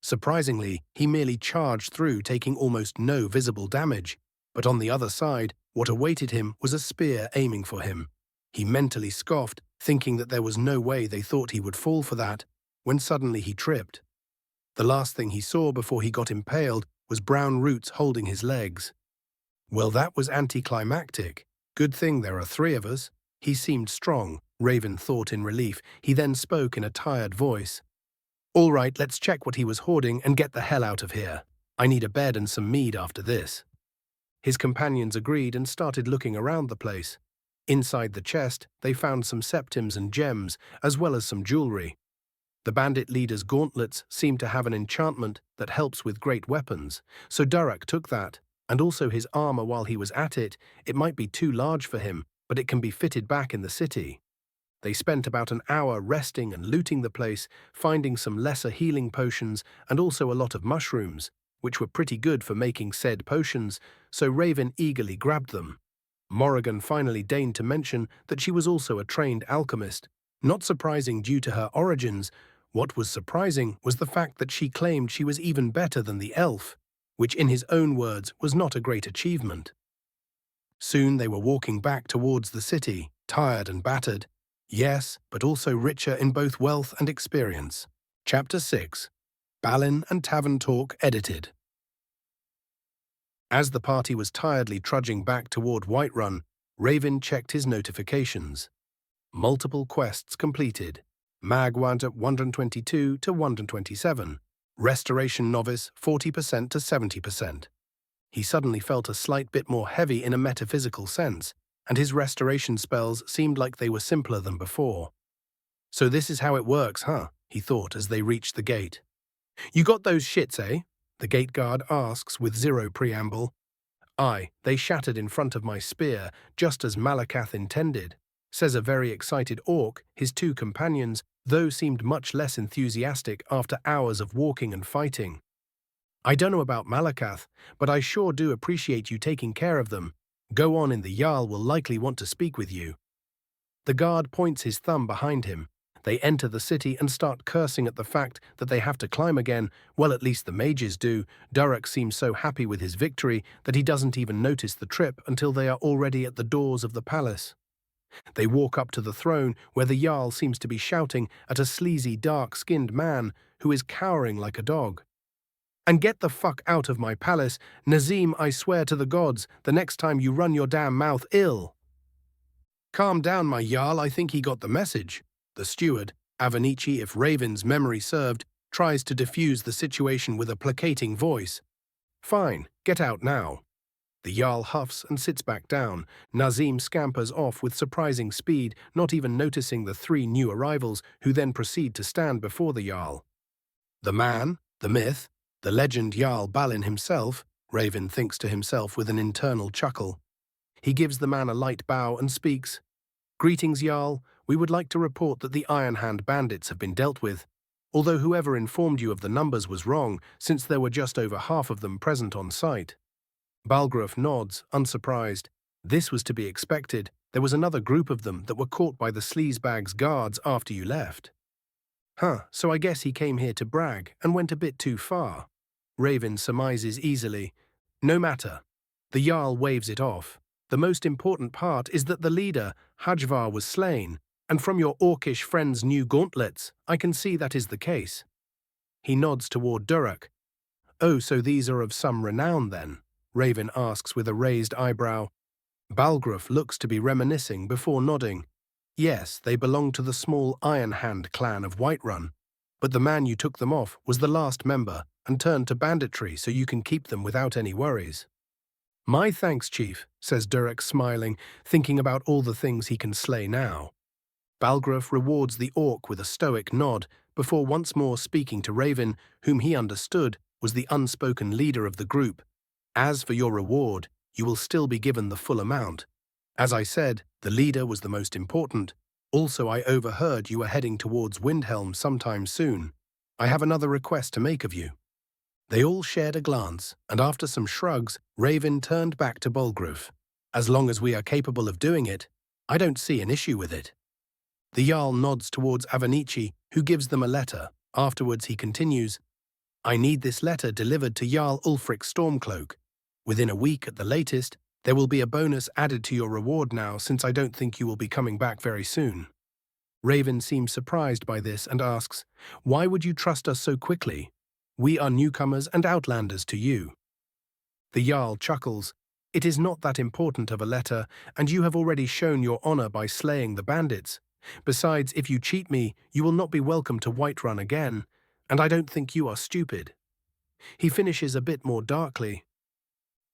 Surprisingly, he merely charged through, taking almost no visible damage. But on the other side, what awaited him was a spear aiming for him. He mentally scoffed, thinking that there was no way they thought he would fall for that, when suddenly he tripped. The last thing he saw before he got impaled was brown roots holding his legs. Well, that was anticlimactic. Good thing there are three of us. He seemed strong, Raven thought in relief. He then spoke in a tired voice. All right, let's check what he was hoarding and get the hell out of here. I need a bed and some mead after this. His companions agreed and started looking around the place. Inside the chest, they found some septims and gems, as well as some jewelry. The bandit leader's gauntlets seemed to have an enchantment that helps with great weapons, so Durak took that, and also his armor while he was at it. It might be too large for him, but it can be fitted back in the city. They spent about an hour resting and looting the place, finding some lesser healing potions and also a lot of mushrooms, which were pretty good for making said potions, so Raven eagerly grabbed them. Morrigan finally deigned to mention that she was also a trained alchemist, not surprising due to her origins. What was surprising was the fact that she claimed she was even better than the elf, which in his own words was not a great achievement. Soon they were walking back towards the city, tired and battered. Yes, but also richer in both wealth and experience. Chapter 6. Balin and Tavern Talk edited. As the party was tiredly trudging back toward Whiterun, Raven checked his notifications. Multiple quests completed. Mag 1 at 122 to 127. Restoration Novice 40% to 70%. He suddenly felt a slight bit more heavy in a metaphysical sense, and his restoration spells seemed like they were simpler than before. So this is how it works, huh? He thought as they reached the gate. You got those shits, eh? The gate guard asks with zero preamble. Aye, they shattered in front of my spear, just as Malakath intended, says a very excited orc. His two companions, though, seemed much less enthusiastic after hours of walking and fighting. I don't know about Malakath, but I sure do appreciate you taking care of them. Go on, and the Jarl will likely want to speak with you. The guard points his thumb behind him. They enter the city and start cursing at the fact that they have to climb again. Well, at least the mages do. Durak seems so happy with his victory that he doesn't even notice the trip until they are already at the doors of the palace. They walk up to the throne, where the Jarl seems to be shouting at a sleazy, dark-skinned man who is cowering like a dog. And get the fuck out of my palace, Nazim, I swear to the gods, the next time you run your damn mouth ill. Calm down, my Jarl, I think he got the message. The steward, Avanici, if Raven's memory served, tries to diffuse the situation with a placating voice. Fine, get out now. The Jarl huffs and sits back down. Nazim scampers off with surprising speed, not even noticing the three new arrivals, who then proceed to stand before the Jarl. The man, the myth, the legend Jarl Balin himself, Raven thinks to himself with an internal chuckle. He gives the man a light bow and speaks. Greetings, Jarl. We would like to report that the Iron Hand bandits have been dealt with, although whoever informed you of the numbers was wrong, since there were just over half of them present on site. Balgruuf nods, unsurprised. This was to be expected. There was another group of them that were caught by the sleazebag's guards after you left. Huh, so I guess he came here to brag and went a bit too far. Raven surmises easily. No matter. The Jarl waves it off. The most important part is that the leader, Hajvar, was slain, and from your orcish friend's new gauntlets, I can see that is the case. He nods toward Durak. Oh, so these are of some renown then? Raven asks with a raised eyebrow. Balgruuf looks to be reminiscing before nodding. Yes, they belong to the small Iron Hand clan of Whiterun, but the man you took them off was the last member and turned to banditry so you can keep them without any worries. My thanks, Chief, says Durek smiling, thinking about all the things he can slay now. Balgruuf rewards the orc with a stoic nod before once more speaking to Raven, whom he understood was the unspoken leader of the group. As for your reward, you will still be given the full amount. As I said, the leader was the most important. Also, I overheard you were heading towards Windhelm sometime soon. I have another request to make of you. They all shared a glance, and after some shrugs, Raven turned back to Balgruuf. As long as we are capable of doing it, I don't see an issue with it. The Jarl nods towards Avanici, who gives them a letter. Afterwards he continues, I need this letter delivered to Jarl Ulfric Stormcloak. Within a week at the latest, there will be a bonus added to your reward now since I don't think you will be coming back very soon. Raven seems surprised by this and asks, why would you trust us so quickly? We are newcomers and outlanders to you. The Jarl chuckles, it is not that important of a letter, and you have already shown your honor by slaying the bandits. Besides, if you cheat me, you will not be welcome to Whiterun again, and I don't think you are stupid. He finishes a bit more darkly.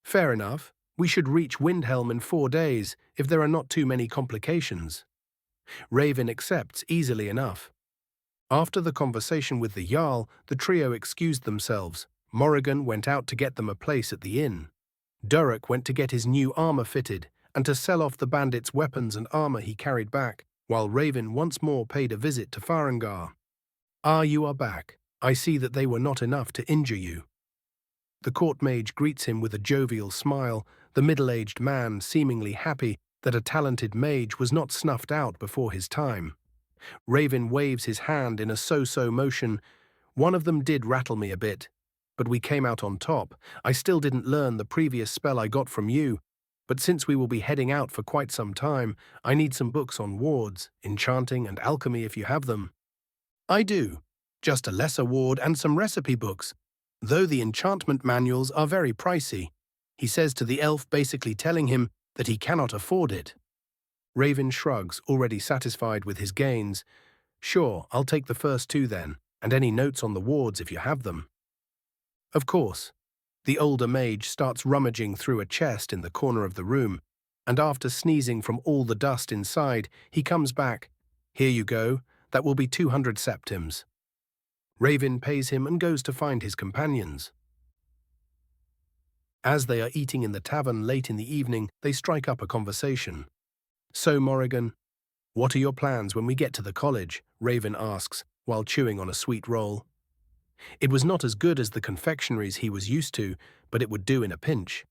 Fair enough. We should reach Windhelm in 4 days, if there are not too many complications. Raven accepts easily enough. After the conversation with the Jarl, the trio excused themselves. Morrigan went out to get them a place at the inn. Durek went to get his new armor fitted, and to sell off the bandits' weapons and armor he carried back, while Raven once more paid a visit to Farengar. Ah, you are back. I see that they were not enough to injure you. The court mage greets him with a jovial smile, the middle-aged man seemingly happy that a talented mage was not snuffed out before his time. Raven waves his hand in a so-so motion. One of them did rattle me a bit, but we came out on top. I still didn't learn the previous spell I got from you, but since we will be heading out for quite some time, I need some books on wards, enchanting and alchemy if you have them. I do. Just a lesser ward and some recipe books, though the enchantment manuals are very pricey. He says to the elf, basically telling him that he cannot afford it. Raven shrugs, already satisfied with his gains. Sure, I'll take the first 2 then, and any notes on the wards if you have them. Of course. The older mage starts rummaging through a chest in the corner of the room, and after sneezing from all the dust inside, he comes back. Here you go, that will be 200 septims. Raven pays him and goes to find his companions. As they are eating in the tavern late in the evening, they strike up a conversation. So, Morrigan, what are your plans when we get to the college? Raven asks, while chewing on a sweet roll. It was not as good as the confectionaries he was used to, but it would do in a pinch.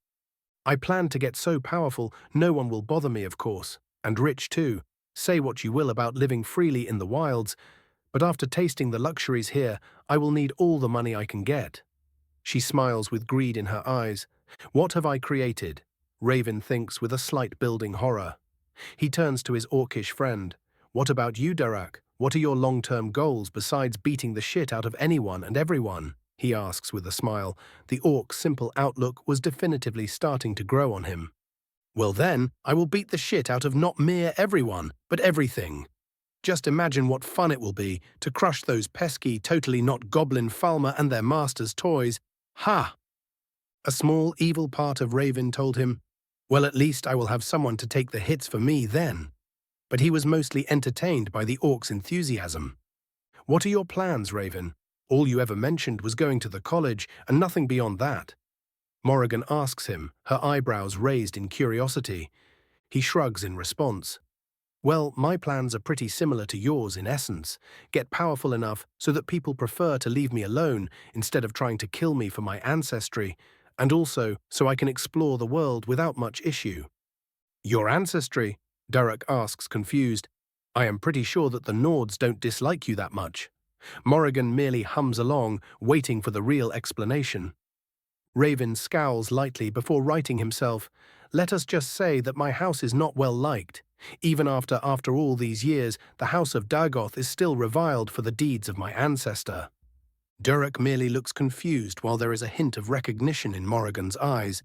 I plan to get so powerful no one will bother me, of course, and rich too. Say what you will about living freely in the wilds, but after tasting the luxuries here, I will need all the money I can get. She smiles with greed in her eyes. What have I created? Raven thinks with a slight building horror. He turns to his orcish friend. What about you, Durek? What are your long-term goals besides beating the shit out of anyone and everyone? He asks with a smile. The orc's simple outlook was definitively starting to grow on him. Well then, I will beat the shit out of not mere everyone, but everything. Just imagine what fun it will be to crush those pesky, totally not goblin Falmer and their master's toys. Ha! A small, evil part of Raven told him, well, at least I will have someone to take the hits for me then. But he was mostly entertained by the orc's enthusiasm. What are your plans, Raven? All you ever mentioned was going to the college and nothing beyond that. Morrigan asks him, her eyebrows raised in curiosity. He shrugs in response. Well, my plans are pretty similar to yours in essence. Get powerful enough so that people prefer to leave me alone instead of trying to kill me for my ancestry, and also so I can explore the world without much issue. Your ancestry? Durek asks, confused. I am pretty sure that the Nords don't dislike you that much. Morrigan merely hums along, waiting for the real explanation. Raven scowls lightly before righting himself. Let us just say that my house is not well liked. Even after all these years, the House of Dagoth is still reviled for the deeds of my ancestor. Durek merely looks confused while there is a hint of recognition in Morrigan's eyes.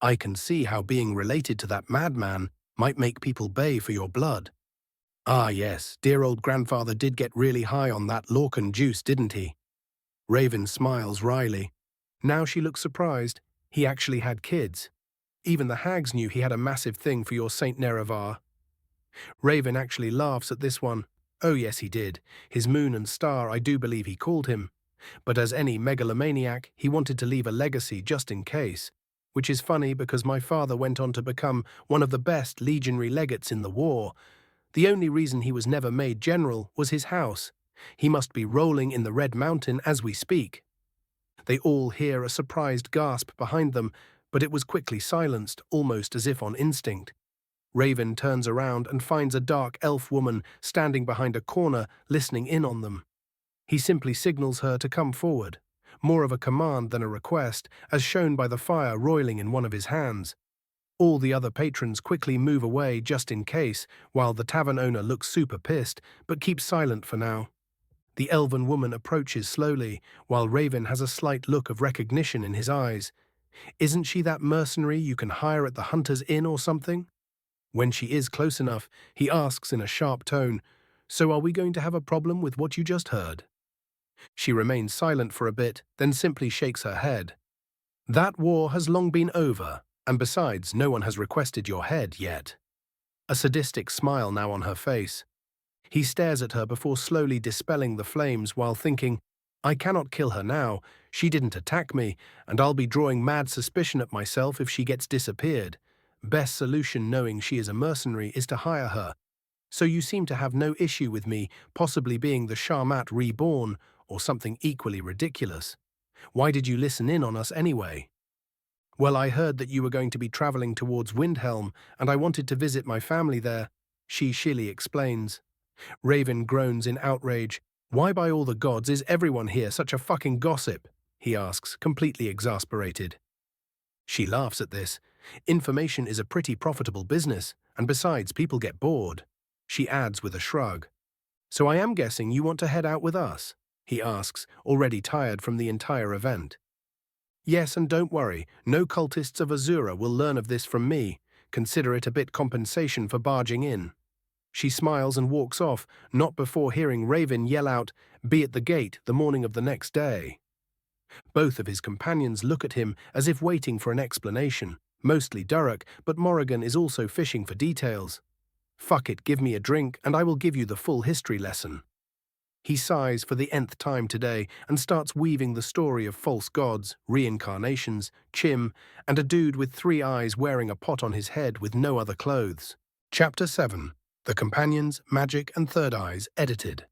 I can see how being related to that madman might make people bay for your blood. Ah yes, dear old grandfather did get really high on that Lorcan juice, didn't he? Raven smiles wryly. Now she looks surprised. He actually had kids. Even the hags knew he had a massive thing for your Saint Nerevar. Raven actually laughs at this one. Oh yes, he did. His moon and star, I do believe he called him. But as any megalomaniac, he wanted to leave a legacy just in case. Which is funny because my father went on to become one of the best legionary legates in the war. The only reason he was never made general was his house. He must be rolling in the Red Mountain as we speak. They all hear a surprised gasp behind them, but it was quickly silenced, almost as if on instinct. Raven turns around and finds a dark elf woman standing behind a corner, listening in on them. He simply signals her to come forward, more of a command than a request, as shown by the fire roiling in one of his hands. All the other patrons quickly move away just in case, while the tavern owner looks super pissed, but keeps silent for now. The elven woman approaches slowly, while Raven has a slight look of recognition in his eyes. Isn't she that mercenary you can hire at the Hunter's Inn or something? When she is close enough, he asks in a sharp tone, "So are we going to have a problem with what you just heard?" She remains silent for a bit, then simply shakes her head. That war has long been over, and besides, no one has requested your head yet. A sadistic smile now on her face. He stares at her before slowly dispelling the flames while thinking, I cannot kill her now, she didn't attack me, and I'll be drawing mad suspicion at myself if she gets disappeared. Best solution knowing she is a mercenary is to hire her. So you seem to have no issue with me possibly being the Sharmat reborn, or something equally ridiculous. Why did you listen in on us anyway? Well, I heard that you were going to be traveling towards Windhelm, and I wanted to visit my family there, she shilly explains. Raven groans in outrage. Why by all the gods is everyone here such a fucking gossip? He asks, completely exasperated. She laughs at this. Information is a pretty profitable business, and besides, people get bored. She adds with a shrug. So I am guessing you want to head out with us? He asks, already tired from the entire event. Yes, and don't worry, no cultists of Azura will learn of this from me. Consider it a bit compensation for barging in. She smiles and walks off, not before hearing Raven yell out, "Be at the gate the morning of the next day." Both of his companions look at him as if waiting for an explanation, mostly Durek, but Morrigan is also fishing for details. Fuck it, give me a drink and I will give you the full history lesson. He sighs for the nth time today and starts weaving the story of false gods, reincarnations, Chim, and a dude with 3 eyes wearing a pot on his head with no other clothes. Chapter 7. The Companions, Magic and Third Eyes, edited.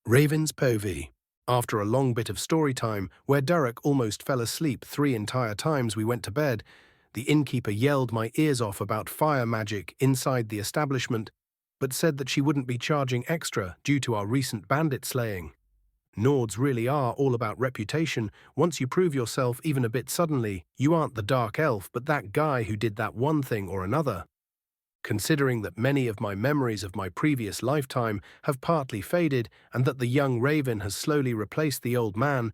Raven's Povey. After a long bit of story time, where Durek almost fell asleep 3 entire times we went to bed, the innkeeper yelled my ears off about fire magic inside the establishment, but said that she wouldn't be charging extra due to our recent bandit slaying. Nords really are all about reputation. Once you prove yourself even a bit suddenly, you aren't the dark elf but that guy who did that one thing or another. Considering that many of my memories of my previous lifetime have partly faded and that the young Raven has slowly replaced the old man,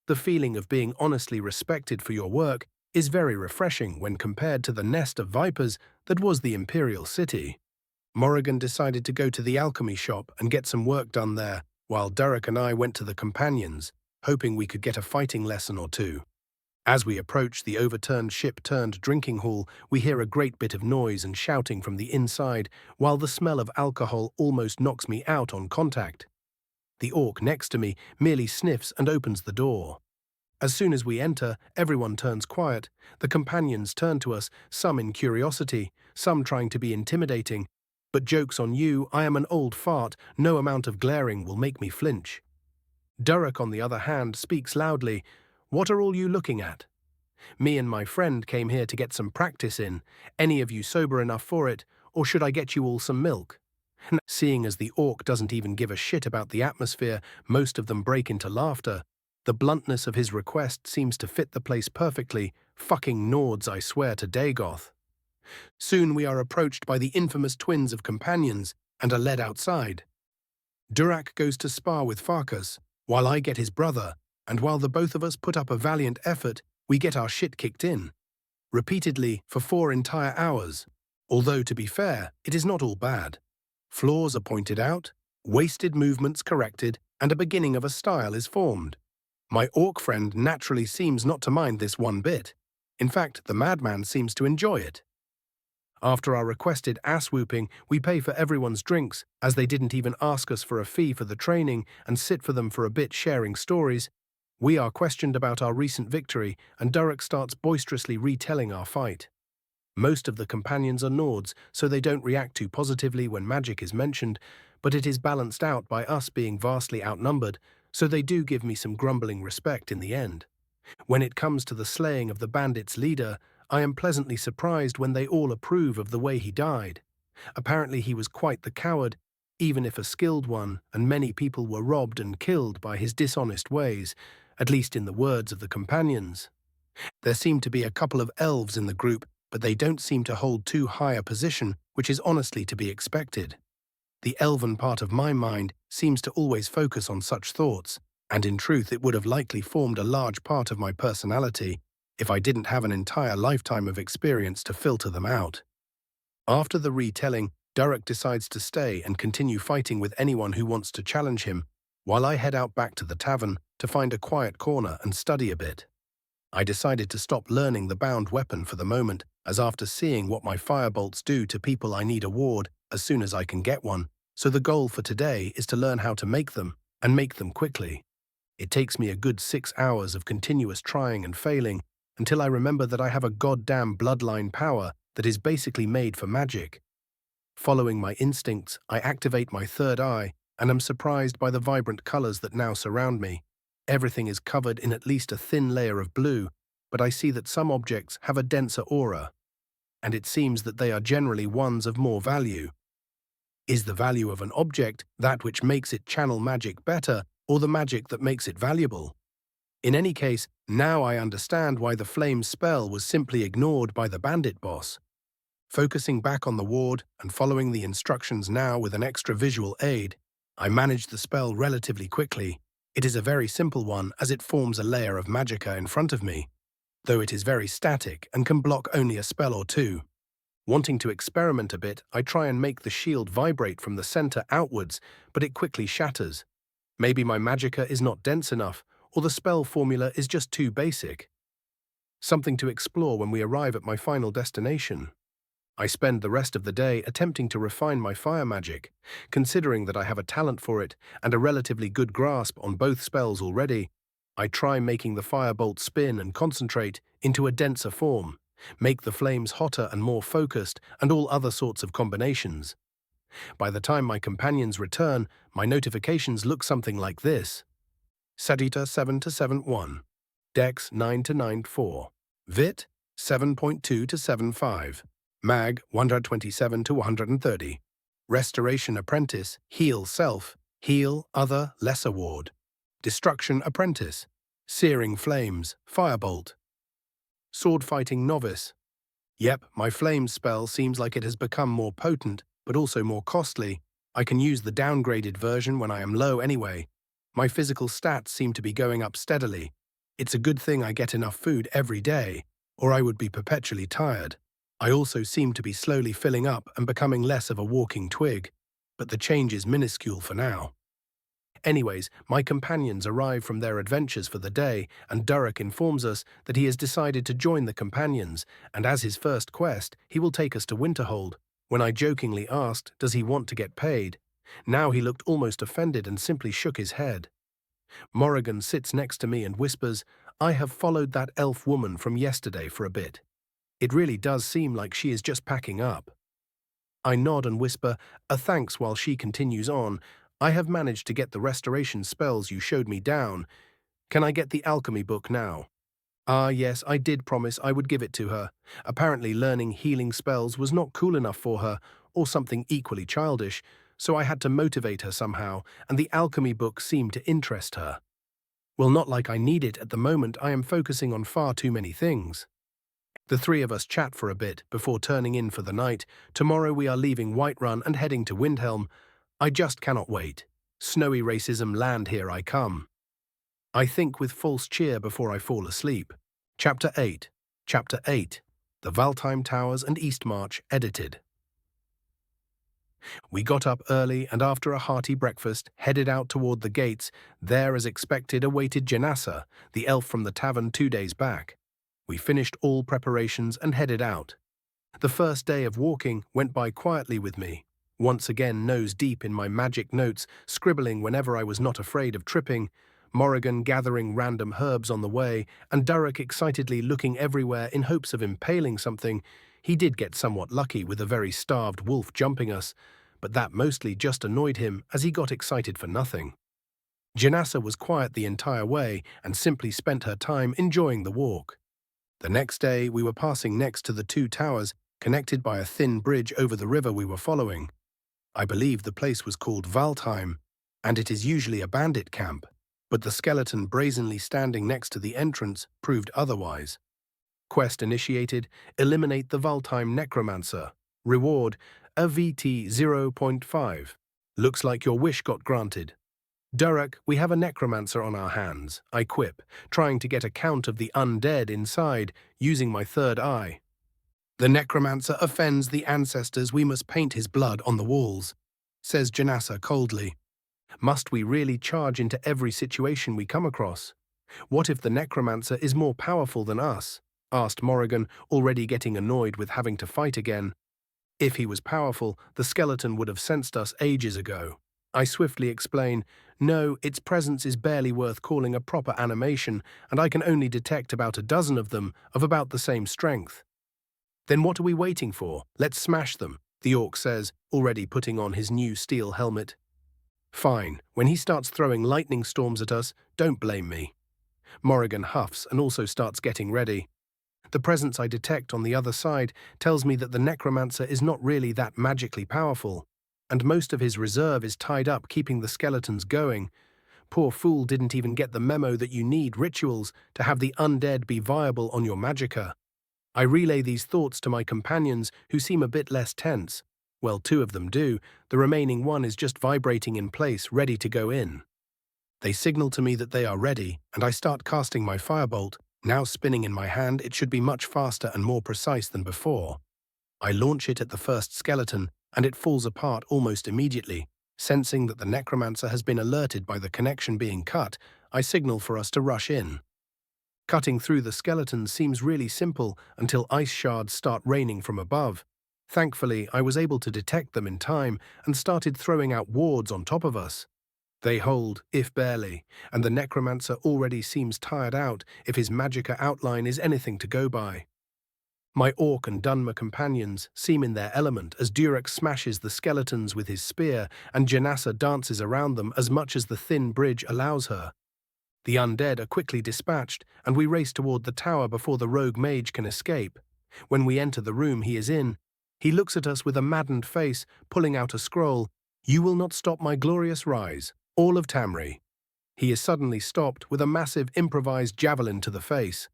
the feeling of being honestly respected for your work is very refreshing when compared to the nest of vipers that was the Imperial City. Morrigan decided to go to the alchemy shop and get some work done there, while Durek and I went to the Companions, hoping we could get a fighting lesson or two. As we approach the overturned ship-turned-drinking hall, we hear a great bit of noise and shouting from the inside, while the smell of alcohol almost knocks me out on contact. The orc next to me merely sniffs and opens the door. As soon as we enter, everyone turns quiet. The Companions turn to us, some in curiosity, some trying to be intimidating. But joke's on you, I am an old fart, no amount of glaring will make me flinch. Durek, on the other hand, speaks loudly. What are all you looking at? Me and my friend came here to get some practice in. Any of you sober enough for it, or should I get you all some milk? Seeing as the orc doesn't even give a shit about the atmosphere, most of them break into laughter. The bluntness of his request seems to fit the place perfectly. Fucking Nords, I swear to Dagoth. Soon we are approached by the infamous twins of Companions and are led outside. Durak goes to spar with Farkas, while I get his brother, and while the both of us put up a valiant effort, we get our shit kicked in. Repeatedly, for 4 entire hours. Although, to be fair, it is not all bad. Flaws are pointed out, wasted movements corrected, and a beginning of a style is formed. My orc friend naturally seems not to mind this one bit. In fact, the madman seems to enjoy it. After our requested ass-whooping, we pay for everyone's drinks, as they didn't even ask us for a fee for the training and sit for them for a bit sharing stories. We are questioned about our recent victory, and Durek starts boisterously retelling our fight. Most of the companions are Nords, so they don't react too positively when magic is mentioned, but it is balanced out by us being vastly outnumbered, so they do give me some grumbling respect in the end. When it comes to the slaying of the bandits' leader, I am pleasantly surprised when they all approve of the way he died. Apparently he was quite the coward, even if a skilled one, and many people were robbed and killed by his dishonest ways, at least in the words of the companions. There seem to be a couple of elves in the group, but they don't seem to hold too high a position, which is honestly to be expected. The elven part of my mind seems to always focus on such thoughts, and in truth it would have likely formed a large part of my personality if I didn't have an entire lifetime of experience to filter them out. After the retelling, Durek decides to stay and continue fighting with anyone who wants to challenge him, while I head out back to the tavern to find a quiet corner and study a bit. I decided to stop learning the bound weapon for the moment, as after seeing what my firebolts do to people I need a ward as soon as I can get one, so the goal for today is to learn how to make them, and make them quickly. It takes me a good 6 hours of continuous trying and failing until I remember that I have a goddamn bloodline power that is basically made for magic. Following my instincts, I activate my third eye and am surprised by the vibrant colors that now surround me. Everything is covered in at least a thin layer of blue, but I see that some objects have a denser aura, and it seems that they are generally ones of more value. Is the value of an object that which makes it channel magic better, or the magic that makes it valuable? In any case, now I understand why the flame spell was simply ignored by the bandit boss. Focusing back on the ward and following the instructions now with an extra visual aid, I managed the spell relatively quickly. It is a very simple one as it forms a layer of magicka in front of me, though it is very static and can block only a spell or two. Wanting to experiment a bit, I try and make the shield vibrate from the center outwards, but it quickly shatters. Maybe my magicka is not dense enough, or the spell formula is just too basic. Something to explore when we arrive at my final destination. I spend the rest of the day attempting to refine my fire magic, considering that I have a talent for it and a relatively good grasp on both spells already. I try making the firebolt spin and concentrate into a denser form, make the flames hotter and more focused, and all other sorts of combinations. By the time my companions return, my notifications look something like this. Sadita 7-7-1, Dex 9-9-4, Vit 7.2 to 7.5, Mag 127 to 130, Restoration Apprentice, Heal Self, Heal Other Lesser Ward, Destruction Apprentice, Searing Flames, Firebolt, Sword Fighting Novice. Yep, my Flames spell seems like it has become more potent, but also more costly. I can use the downgraded version when I am low anyway. My physical stats seem to be going up steadily. It's a good thing I get enough food every day, or I would be perpetually tired. I also seem to be slowly filling up and becoming less of a walking twig, but the change is minuscule for now. Anyways, my companions arrive from their adventures for the day, and Durek informs us that he has decided to join the companions, and as his first quest, he will take us to Winterhold. When I jokingly asked, does he want to get paid? Now he looked almost offended and simply shook his head. Morrigan sits next to me and whispers, I have followed that elf woman from yesterday for a bit. It really does seem like she is just packing up. I nod and whisper a thanks while she continues on. I have managed to get the restoration spells you showed me down. Can I get the alchemy book now? Ah, yes, I did promise I would give it to her. Apparently learning healing spells was not cool enough for her, or something equally childish, so I had to motivate her somehow, and the alchemy book seemed to interest her. Well, not like I need it at the moment. I am focusing on far too many things. The three of us chat for a bit before turning in for the night. Tomorrow we are leaving Whiterun and heading to Windhelm. I just cannot wait. Snowy racism land, here I come. I think with false cheer before I fall asleep. Chapter 8. Chapter 8. The Valtheim Towers and Eastmarch, edited. We got up early and after a hearty breakfast, headed out toward the gates. There, as expected, awaited Janassa, the elf from the tavern 2 days back. We finished all preparations and headed out. The first day of walking went by quietly with me, once again nose deep in my magic notes, scribbling whenever I was not afraid of tripping, Morrigan gathering random herbs on the way, and Durek excitedly looking everywhere in hopes of impaling something. He did get somewhat lucky with a very starved wolf jumping us, but that mostly just annoyed him as he got excited for nothing. Janassa was quiet the entire way and simply spent her time enjoying the walk. The next day we were passing next to the 2 towers, connected by a thin bridge over the river we were following. I believe the place was called Valtheim, and it is usually a bandit camp, but the skeleton brazenly standing next to the entrance proved otherwise. Quest initiated, eliminate the Valtheim necromancer. Reward, a VT 0.5. Looks like your wish got granted. Durek, we have a necromancer on our hands, I quip, trying to get a count of the undead inside, using my third eye. The necromancer offends the ancestors, we must paint his blood on the walls, says Janassa coldly. Must we really charge into every situation we come across? What if the necromancer is more powerful than us? Asked Morrigan, already getting annoyed with having to fight again. If he was powerful, the skeleton would have sensed us ages ago. I swiftly explain, no, its presence is barely worth calling a proper animation, and I can only detect about a dozen of them of about the same strength. Then what are we waiting for? Let's smash them, the orc says, already putting on his new steel helmet. Fine, when he starts throwing lightning storms at us, don't blame me. Morrigan huffs and also starts getting ready. The presence I detect on the other side tells me that the necromancer is not really that magically powerful, and most of his reserve is tied up keeping the skeletons going. Poor fool didn't even get the memo that you need rituals to have the undead be viable on your magicka. I relay these thoughts to my companions, who seem a bit less tense. Well, 2 of them do, the remaining one is just vibrating in place, ready to go in. They signal to me that they are ready, and I start casting my firebolt. Now spinning in my hand, it should be much faster and more precise than before. I launch it at the first skeleton, and it falls apart almost immediately. Sensing that the necromancer has been alerted by the connection being cut, I signal for us to rush in. Cutting through the skeletons seems really simple until ice shards start raining from above. Thankfully, I was able to detect them in time and started throwing out wards on top of us. They hold, if barely, and the necromancer already seems tired out if his magicka outline is anything to go by. My orc and Dunmer companions seem in their element as Durek smashes the skeletons with his spear and Janassa dances around them as much as the thin bridge allows her. The undead are quickly dispatched, and we race toward the tower before the rogue mage can escape. When we enter the room he is in, he looks at us with a maddened face, pulling out a scroll. You will not stop my glorious rise, all of Tamriel. He is suddenly stopped with a massive improvised javelin to the face.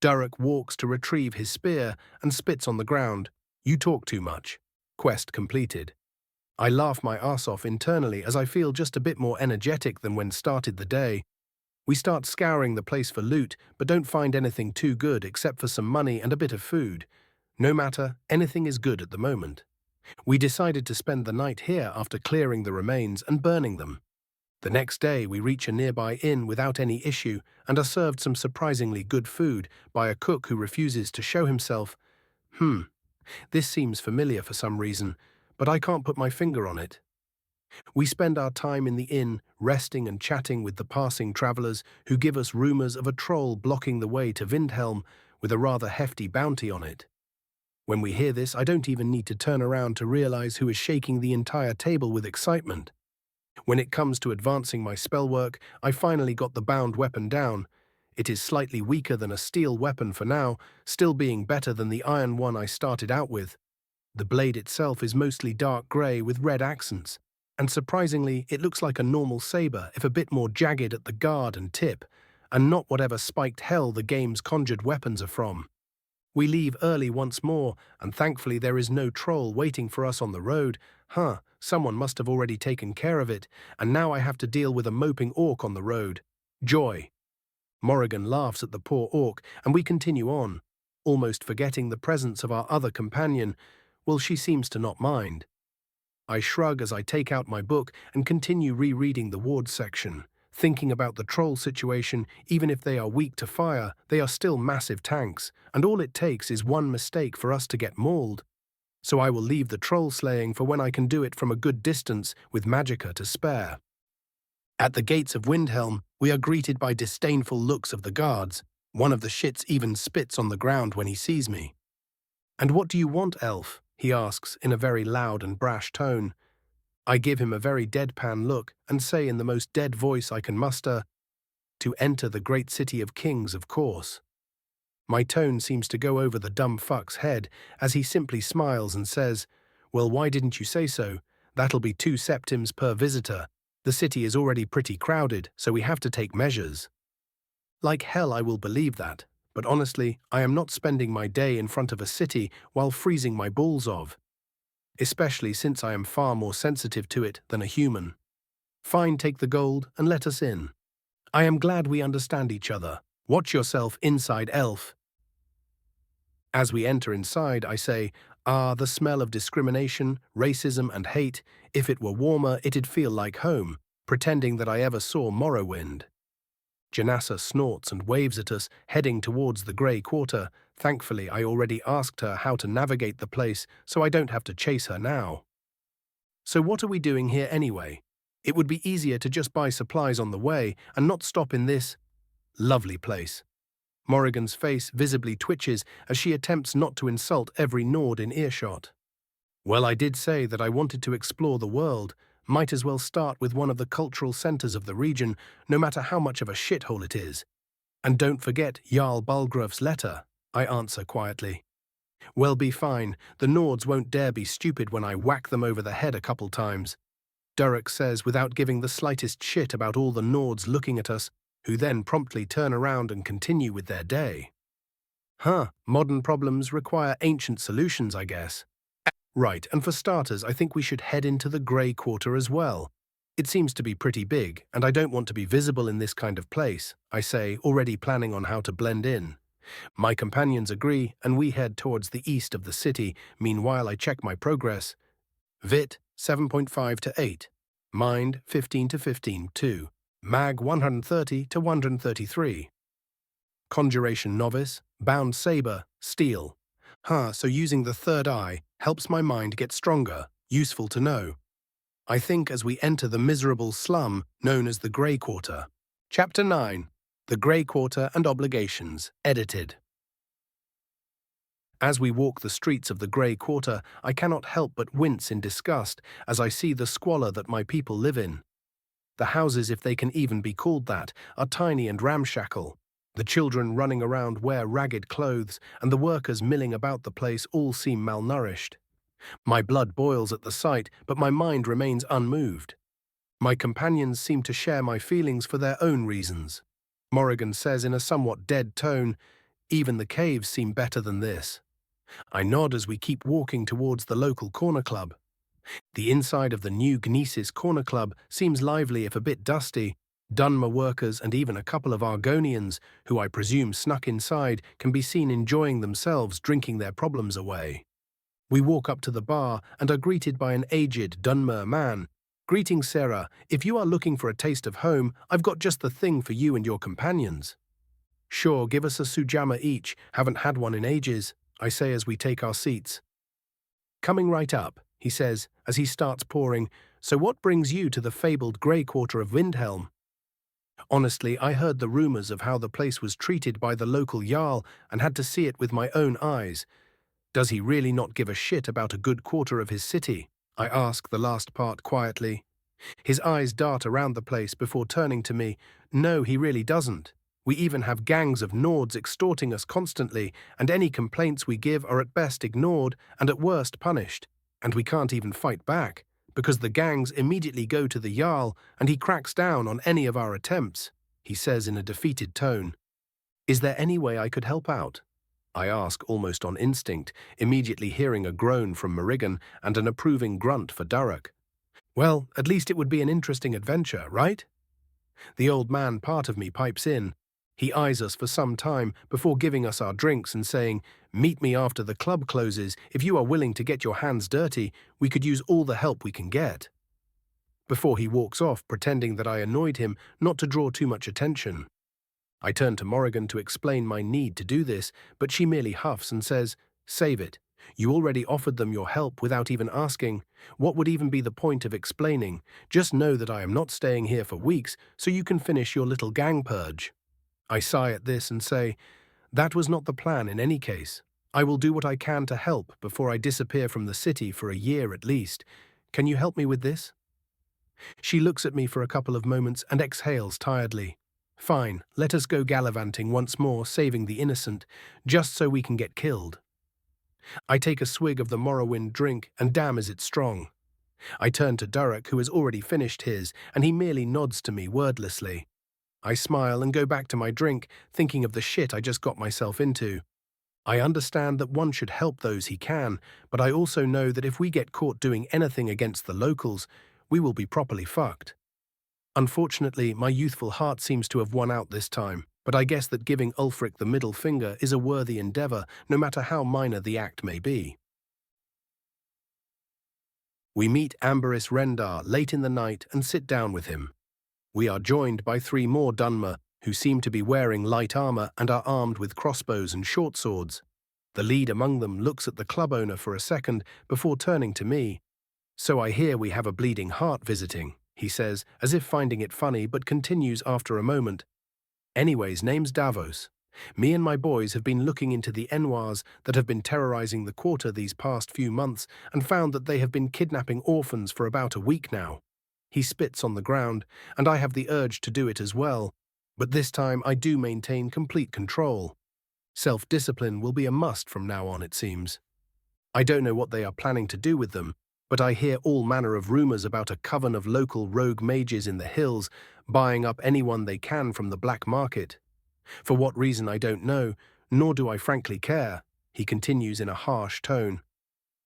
Durek walks to retrieve his spear and spits on the ground. You talk too much. Quest completed. I laugh my ass off internally as I feel just a bit more energetic than when started the day. We start scouring the place for loot, but don't find anything too good except for some money and a bit of food. No matter, anything is good at the moment. We decided to spend the night here after clearing the remains and burning them. The next day we reach a nearby inn without any issue and are served some surprisingly good food by a cook who refuses to show himself. This seems familiar for some reason, but I can't put my finger on it. We spend our time in the inn, resting and chatting with the passing travelers who give us rumors of a troll blocking the way to Vindhelm with a rather hefty bounty on it. When we hear this, I don't even need to turn around to realize who is shaking the entire table with excitement. When it comes to advancing my spellwork, I finally got the bound weapon down. It is slightly weaker than a steel weapon for now, still being better than the iron one I started out with. The blade itself is mostly dark grey with red accents, and surprisingly it looks like a normal saber if a bit more jagged at the guard and tip, and not whatever spiked hell the game's conjured weapons are from. We leave early once more, and thankfully there is no troll waiting for us on the road. Someone must have already taken care of it, and now I have to deal with a moping orc on the road. Joy. Morrigan laughs at the poor orc, and we continue on. almost forgetting the presence of our other companion. Well, she seems to not mind. I shrug as I take out my book and continue rereading the ward section, thinking about the troll situation. Even if they are weak to fire, they are still massive tanks, and all it takes is one mistake for us to get mauled. So I will leave the troll slaying for when I can do it from a good distance with magicka to spare. At the gates of Windhelm, we are greeted by disdainful looks of the guards. One of the shits even spits on the ground when he sees me. "And what do you want, elf?" he asks in a very loud and brash tone. I give him a very deadpan look and say in the most dead voice I can muster, "To enter the great city of kings, of course." My tone seems to go over the dumb fuck's head as he simply smiles and says, "Well, why didn't you say so? That'll be 2 septims per visitor. The city is already pretty crowded, so we have to take measures." Like hell I will believe that, but honestly, I am not spending my day in front of a city while freezing my balls off, especially since I am far more sensitive to it than a human. Fine, take the gold and let us in. I am glad we understand each other. Watch yourself inside, elf. As we enter inside, I say, the smell of discrimination, racism and hate. If it were warmer, it'd feel like home, pretending that I ever saw Morrowind. Janassa snorts and waves at us, heading towards the Grey Quarter. Thankfully, I already asked her how to navigate the place, so I don't have to chase her now. So what are we doing here anyway? It would be easier to just buy supplies on the way and not stop in this lovely place. Morrigan's face visibly twitches as she attempts not to insult every Nord in earshot. Well, I did say that I wanted to explore the world. Might as well start with one of the cultural centers of the region, no matter how much of a shithole it is. And don't forget Jarl Balgrov's letter, I answer quietly. Well, be fine. The Nords won't dare be stupid when I whack them over the head a couple times. Durek says without giving the slightest shit about all the Nords looking at us, who then promptly turn around and continue with their day. Modern problems require ancient solutions, I guess. Right, and for starters, I think we should head into the Grey Quarter as well. It seems to be pretty big, and I don't want to be visible in this kind of place, I say, already planning on how to blend in. My companions agree, and we head towards the east of the city. Meanwhile, I check my progress. Vit, 7.5 to 8. Mind, 15 to 15.2. Mag, 130 to 133. Conjuration Novice, Bound Saber, Steel. So using the third eye helps my mind get stronger. Useful to know. I think as we enter the miserable slum known as the Grey Quarter. Chapter 9. The Grey Quarter and Obligations, edited. As we walk the streets of the Grey Quarter, I cannot help but wince in disgust as I see the squalor that my people live in. The houses, if they can even be called that, are tiny and ramshackle. The children running around wear ragged clothes, and the workers milling about the place all seem malnourished. My blood boils at the sight, but my mind remains unmoved. My companions seem to share my feelings for their own reasons. Morrigan says in a somewhat dead tone, "Even the caves seem better than this." I nod as we keep walking towards the local corner club. The inside of the new Gnesis Corner Club seems lively if a bit dusty. Dunmer workers and even a couple of Argonians, who I presume snuck inside, can be seen enjoying themselves drinking their problems away. We walk up to the bar and are greeted by an aged Dunmer man. "Greetings, Sarah. If you are looking for a taste of home, I've got just the thing for you and your companions." "Sure, give us a sujama each. Haven't had one in ages," I say as we take our seats. "Coming right up," he says as he starts pouring. "So what brings you to the fabled Grey Quarter of Windhelm?" Honestly, I heard the rumors of how the place was treated by the local Jarl and had to see it with my own eyes. Does he really not give a shit about a good quarter of his city? I ask the last part quietly. His eyes dart around the place before turning to me. No, he really doesn't. We even have gangs of Nords extorting us constantly, and any complaints we give are at best ignored and at worst punished. And we can't even fight back, because the gangs immediately go to the Jarl and he cracks down on any of our attempts, he says in a defeated tone. "Is there any way I could help out?" I ask almost on instinct, immediately hearing a groan from Morrigan and an approving grunt for Durek. "Well, at least it would be an interesting adventure, right?" The old man part of me pipes in. He eyes us for some time before giving us our drinks and saying, "Meet me after the club closes. If you are willing to get your hands dirty, we could use all the help we can get." Before he walks off, pretending that I annoyed him not to draw too much attention. I turn to Morrigan to explain my need to do this, but she merely huffs and says, "Save it. You already offered them your help without even asking. What would even be the point of explaining? Just know that I am not staying here for weeks, so you can finish your little gang purge." I sigh at this and say, "That was not the plan in any case. I will do what I can to help before I disappear from the city for a year at least. Can you help me with this?" She looks at me for a couple of moments and exhales tiredly. "Fine, let us go gallivanting once more, saving the innocent, just so we can get killed." I take a swig of the Morrowind drink, and damn is it strong. I turn to Durek, who has already finished his, and he merely nods to me wordlessly. I smile and go back to my drink, thinking of the shit I just got myself into. I understand that one should help those he can, but I also know that if we get caught doing anything against the locals, we will be properly fucked. Unfortunately, my youthful heart seems to have won out this time, but I guess that giving Ulfric the middle finger is a worthy endeavor, no matter how minor the act may be. We meet Amberys Rendar late in the night and sit down with him. We are joined by 3 more Dunmer, who seem to be wearing light armor and are armed with crossbows and short swords. The lead among them looks at the club owner for a second before turning to me. "So I hear we have a bleeding heart visiting," he says, as if finding it funny, but continues after a moment. "Anyways, name's Davos. Me and my boys have been looking into the Enoirs that have been terrorizing the quarter these past few months and found that they have been kidnapping orphans for about a week now." He spits on the ground, and I have the urge to do it as well, but this time I do maintain complete control. Self-discipline will be a must from now on, it seems. I don't know what they are planning to do with them, but I hear all manner of rumors about a coven of local rogue mages in the hills buying up anyone they can from the black market. For what reason I don't know, nor do I frankly care, he continues in a harsh tone.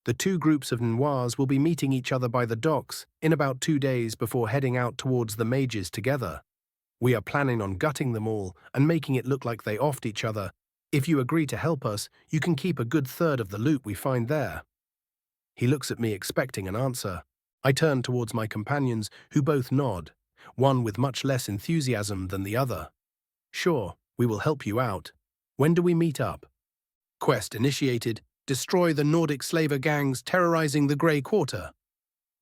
The 2 groups of Noirs will be meeting each other by the docks in about 2 days before heading out towards the mages together. We are planning on gutting them all and making it look like they offed each other. If you agree to help us, you can keep a good third of the loot we find there." He looks at me expecting an answer. I turn towards my companions, who both nod, one with much less enthusiasm than the other. "Sure, we will help you out. When do we meet up?" Quest initiated: destroy the Nordic slaver gangs terrorizing the Grey Quarter.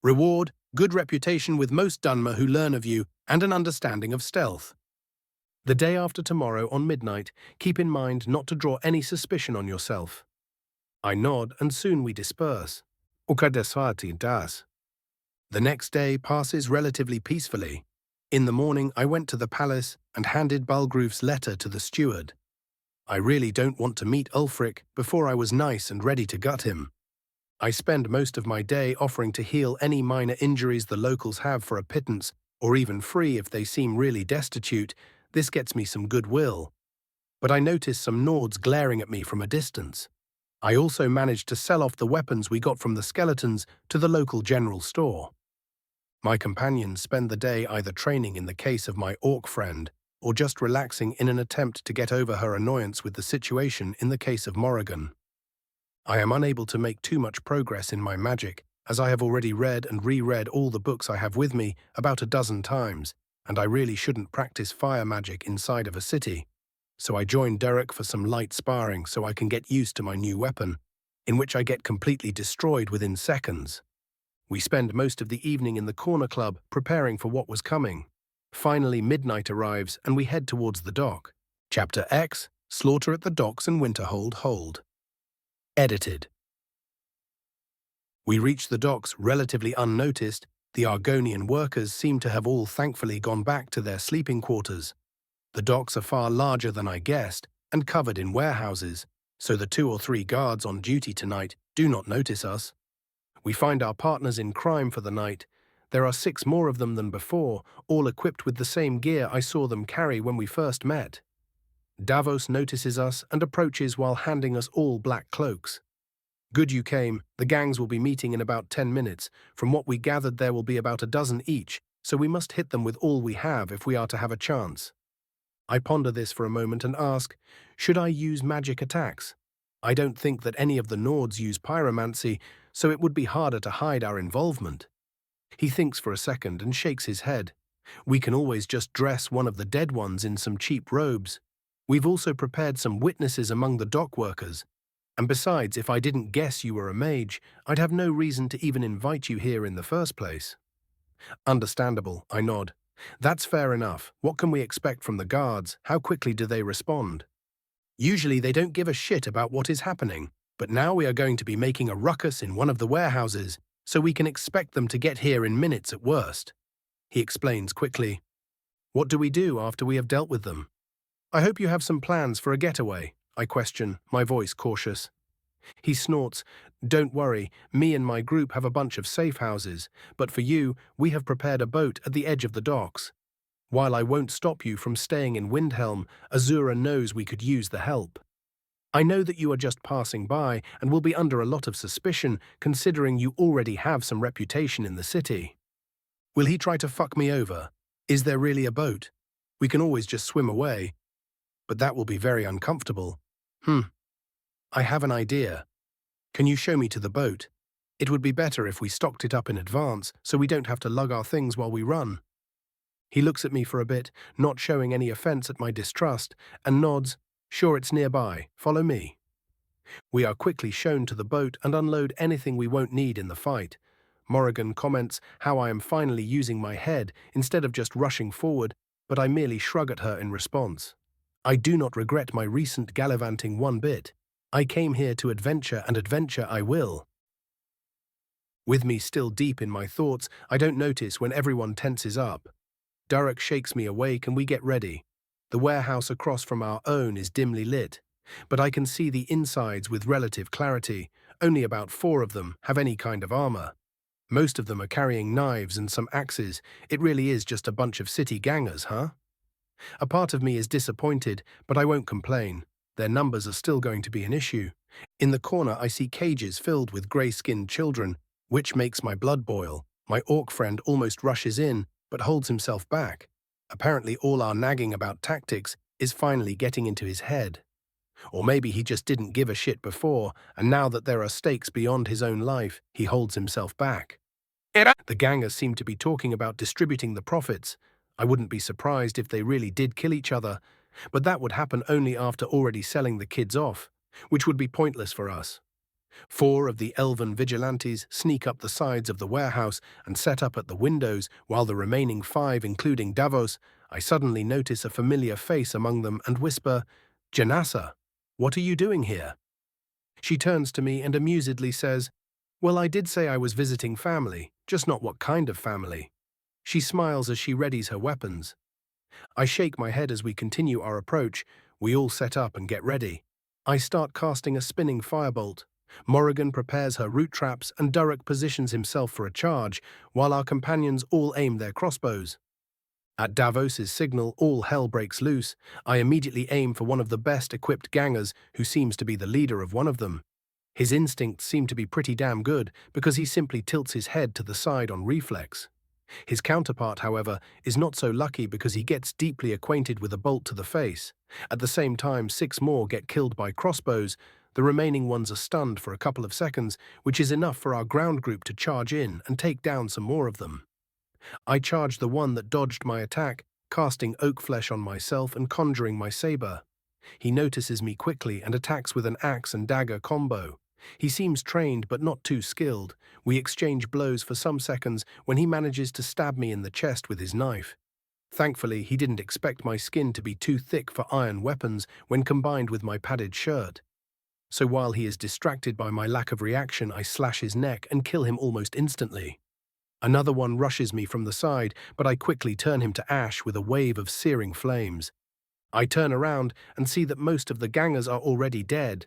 Reward: good reputation with most Dunmer who learn of you and an understanding of stealth. The day after tomorrow on midnight, keep in mind not to draw any suspicion on yourself. I nod, and soon we disperse. The next day passes relatively peacefully. In the morning, I went to the palace and handed Balgruf's letter to the steward. I really don't want to meet Ulfric before I was nice and ready to gut him. I spend most of my day offering to heal any minor injuries the locals have for a pittance, or even free if they seem really destitute. This gets me some goodwill. But I notice some Nords glaring at me from a distance. I also managed to sell off the weapons we got from the skeletons to the local general store. My companions spend the day either training in the case of my orc friend, or just relaxing in an attempt to get over her annoyance with the situation in the case of Morrigan. I am unable to make too much progress in my magic, as I have already read and reread all the books I have with me about a dozen times, and I really shouldn't practice fire magic inside of a city. So I join Derek for some light sparring so I can get used to my new weapon, in which I get completely destroyed within seconds. We spend most of the evening in the corner club preparing for what was coming. Finally, midnight arrives and we head towards the dock. Chapter X: Slaughter at the Docks and Winterhold Hold. Edited. We reach the docks relatively unnoticed. The Argonian workers seem to have all thankfully gone back to their sleeping quarters. The docks are far larger than I guessed and covered in warehouses, so the 2 or 3 guards on duty tonight do not notice us. We find our partners in crime for the night. There are 6 more of them than before, all equipped with the same gear I saw them carry when we first met. Davos notices us and approaches while handing us all black cloaks. "Good you came. The gangs will be meeting in about 10 minutes. From what we gathered, there will be about a dozen each, so we must hit them with all we have if we are to have a chance." I ponder this for a moment and ask, should I use magic attacks? I don't think that any of the Nords use pyromancy, so it would be harder to hide our involvement. He thinks for a second and shakes his head. We can always just dress one of the dead ones in some cheap robes. We've also prepared some witnesses among the dock workers. And besides, if I didn't guess you were a mage, I'd have no reason to even invite you here in the first place. Understandable, I nod. That's fair enough. What can we expect from the guards? How quickly do they respond? Usually they don't give a shit about what is happening, but now we are going to be making a ruckus in one of the warehouses, so we can expect them to get here in minutes at worst. He explains quickly. What do we do after we have dealt with them? I hope you have some plans for a getaway, I question, my voice cautious. He snorts. Don't worry, me and my group have a bunch of safe houses, but for you, we have prepared a boat at the edge of the docks. While I won't stop you from staying in Windhelm, Azura knows we could use the help. I know that you are just passing by and will be under a lot of suspicion considering you already have some reputation in the city. Will he try to fuck me over? Is there really a boat? We can always just swim away. But that will be very uncomfortable. I have an idea. Can you show me to the boat? It would be better if we stocked it up in advance so we don't have to lug our things while we run. He looks at me for a bit, not showing any offense at my distrust, and nods. Sure, it's nearby. Follow me. We are quickly shown to the boat and unload anything we won't need in the fight. Morrigan comments how I am finally using my head instead of just rushing forward, but I merely shrug at her in response. I do not regret my recent gallivanting one bit. I came here to adventure, and adventure I will. With me still deep in my thoughts, I don't notice when everyone tenses up. Durek shakes me awake and we get ready. The warehouse across from our own is dimly lit, but I can see the insides with relative clarity. Only about 4 of them have any kind of armor. Most of them are carrying knives and some axes. It really is just a bunch of city gangers, huh? A part of me is disappointed, but I won't complain. Their numbers are still going to be an issue. In the corner I see cages filled with grey-skinned children, which makes my blood boil. My orc friend almost rushes in, but holds himself back. Apparently all our nagging about tactics is finally getting into his head. Or maybe he just didn't give a shit before, and now that there are stakes beyond his own life, he holds himself back. The gangers seem to be talking about distributing the profits. I wouldn't be surprised if they really did kill each other, but that would happen only after already selling the kids off, which would be pointless for us. 4 of the elven vigilantes sneak up the sides of the warehouse and set up at the windows, while the remaining 5, including Davos, I suddenly notice a familiar face among them and whisper, "Janassa, what are you doing here?" She turns to me and amusedly says, "Well, I did say I was visiting family, just not what kind of family." She smiles as she readies her weapons. I shake my head as we continue our approach. We all set up and get ready. I start casting a spinning firebolt. Morrigan prepares her root traps and Durek positions himself for a charge, while our companions all aim their crossbows. At Davos's signal, all hell breaks loose. I immediately aim for one of the best equipped gangers, who seems to be the leader of one of them. His instincts seem to be pretty damn good, because he simply tilts his head to the side on reflex. His counterpart, however, is not so lucky because he gets deeply acquainted with a bolt to the face. At the same time, 6 more get killed by crossbows. The remaining ones are stunned for a couple of seconds, which is enough for our ground group to charge in and take down some more of them. I charge the one that dodged my attack, casting oak flesh on myself and conjuring my saber. He notices me quickly and attacks with an axe and dagger combo. He seems trained but not too skilled. We exchange blows for some seconds when he manages to stab me in the chest with his knife. Thankfully, he didn't expect my skin to be too thick for iron weapons when combined with my padded shirt. So while he is distracted by my lack of reaction, I slash his neck and kill him almost instantly. Another one rushes me from the side, but I quickly turn him to ash with a wave of searing flames. I turn around and see that most of the gangers are already dead,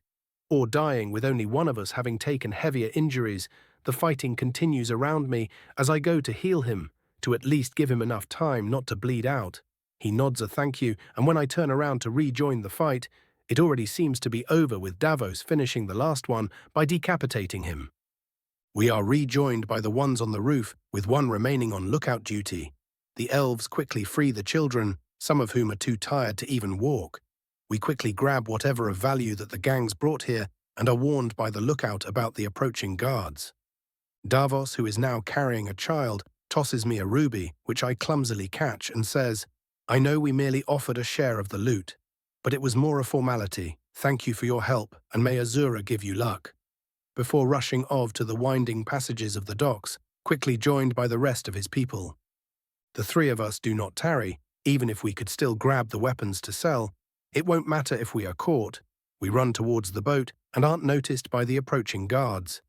or dying, with only one of us having taken heavier injuries. The fighting continues around me as I go to heal him, to at least give him enough time not to bleed out. He nods a thank you, and when I turn around to rejoin the fight, it already seems to be over, with Davos finishing the last one by decapitating him. We are rejoined by the ones on the roof, with one remaining on lookout duty. The elves quickly free the children, some of whom are too tired to even walk. We quickly grab whatever of value that the gangs brought here and are warned by the lookout about the approaching guards. Davos, who is now carrying a child, tosses me a ruby, which I clumsily catch, and says, "I know we merely offered a share of the loot, but it was more a formality. Thank you for your help, and may Azura give you luck," before rushing off to the winding passages of the docks, quickly joined by the rest of his people. The three of us do not tarry, even if we could still grab the weapons to sell. It won't matter if we are caught. We run towards the boat and aren't noticed by the approaching guards.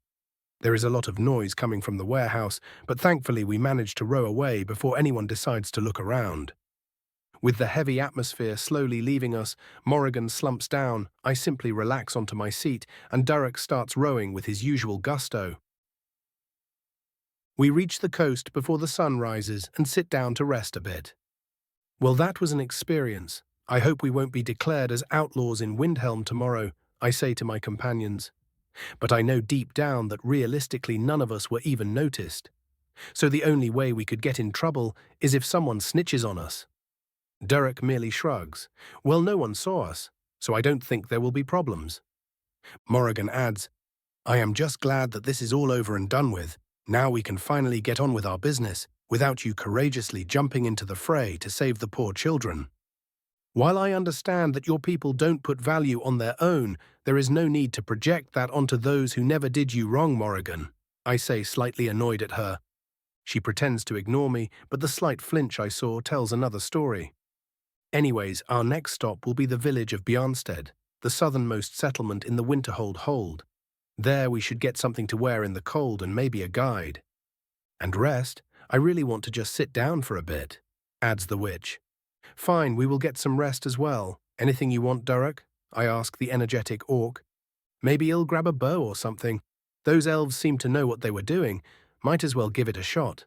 There is a lot of noise coming from the warehouse, but thankfully we manage to row away before anyone decides to look around. With the heavy atmosphere slowly leaving us, Morrigan slumps down, I simply relax onto my seat, and Durek starts rowing with his usual gusto. We reach the coast before the sun rises and sit down to rest a bit. Well, that was an experience. I hope we won't be declared as outlaws in Windhelm tomorrow, I say to my companions. But I know deep down that realistically none of us were even noticed. So the only way we could get in trouble is if someone snitches on us. Durek merely shrugs. Well, no one saw us, so I don't think there will be problems. Morrigan adds, I am just glad that this is all over and done with. Now we can finally get on with our business, without you courageously jumping into the fray to save the poor children. While I understand that your people don't put value on their own, there is no need to project that onto those who never did you wrong, Morrigan, I say, slightly annoyed at her. She pretends to ignore me, but the slight flinch I saw tells another story. Anyways, our next stop will be the village of Bjarnstead, the southernmost settlement in the Winterhold hold. There we should get something to wear in the cold and maybe a guide. And rest? I really want to just sit down for a bit, adds the witch. Fine, we will get some rest as well. Anything you want, Durek? I ask the energetic orc. Maybe he'll grab a bow or something. Those elves seem to know what they were doing. Might as well give it a shot.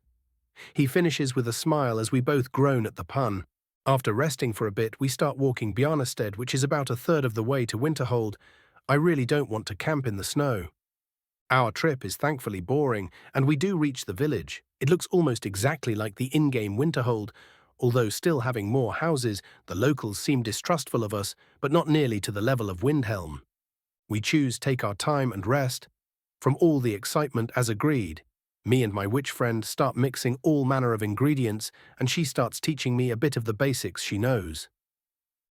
He finishes with a smile as we both groan at the pun. After resting for a bit, we start walking Bjarnstead, which is about a third of the way to Winterhold. I really don't want to camp in the snow. Our trip is thankfully boring, and we do reach the village. It looks almost exactly like the in-game Winterhold. Although still having more houses, the locals seem distrustful of us, but not nearly to the level of Windhelm. We choose take our time and rest. From all the excitement as agreed, me and my witch friend start mixing all manner of ingredients, and she starts teaching me a bit of the basics she knows.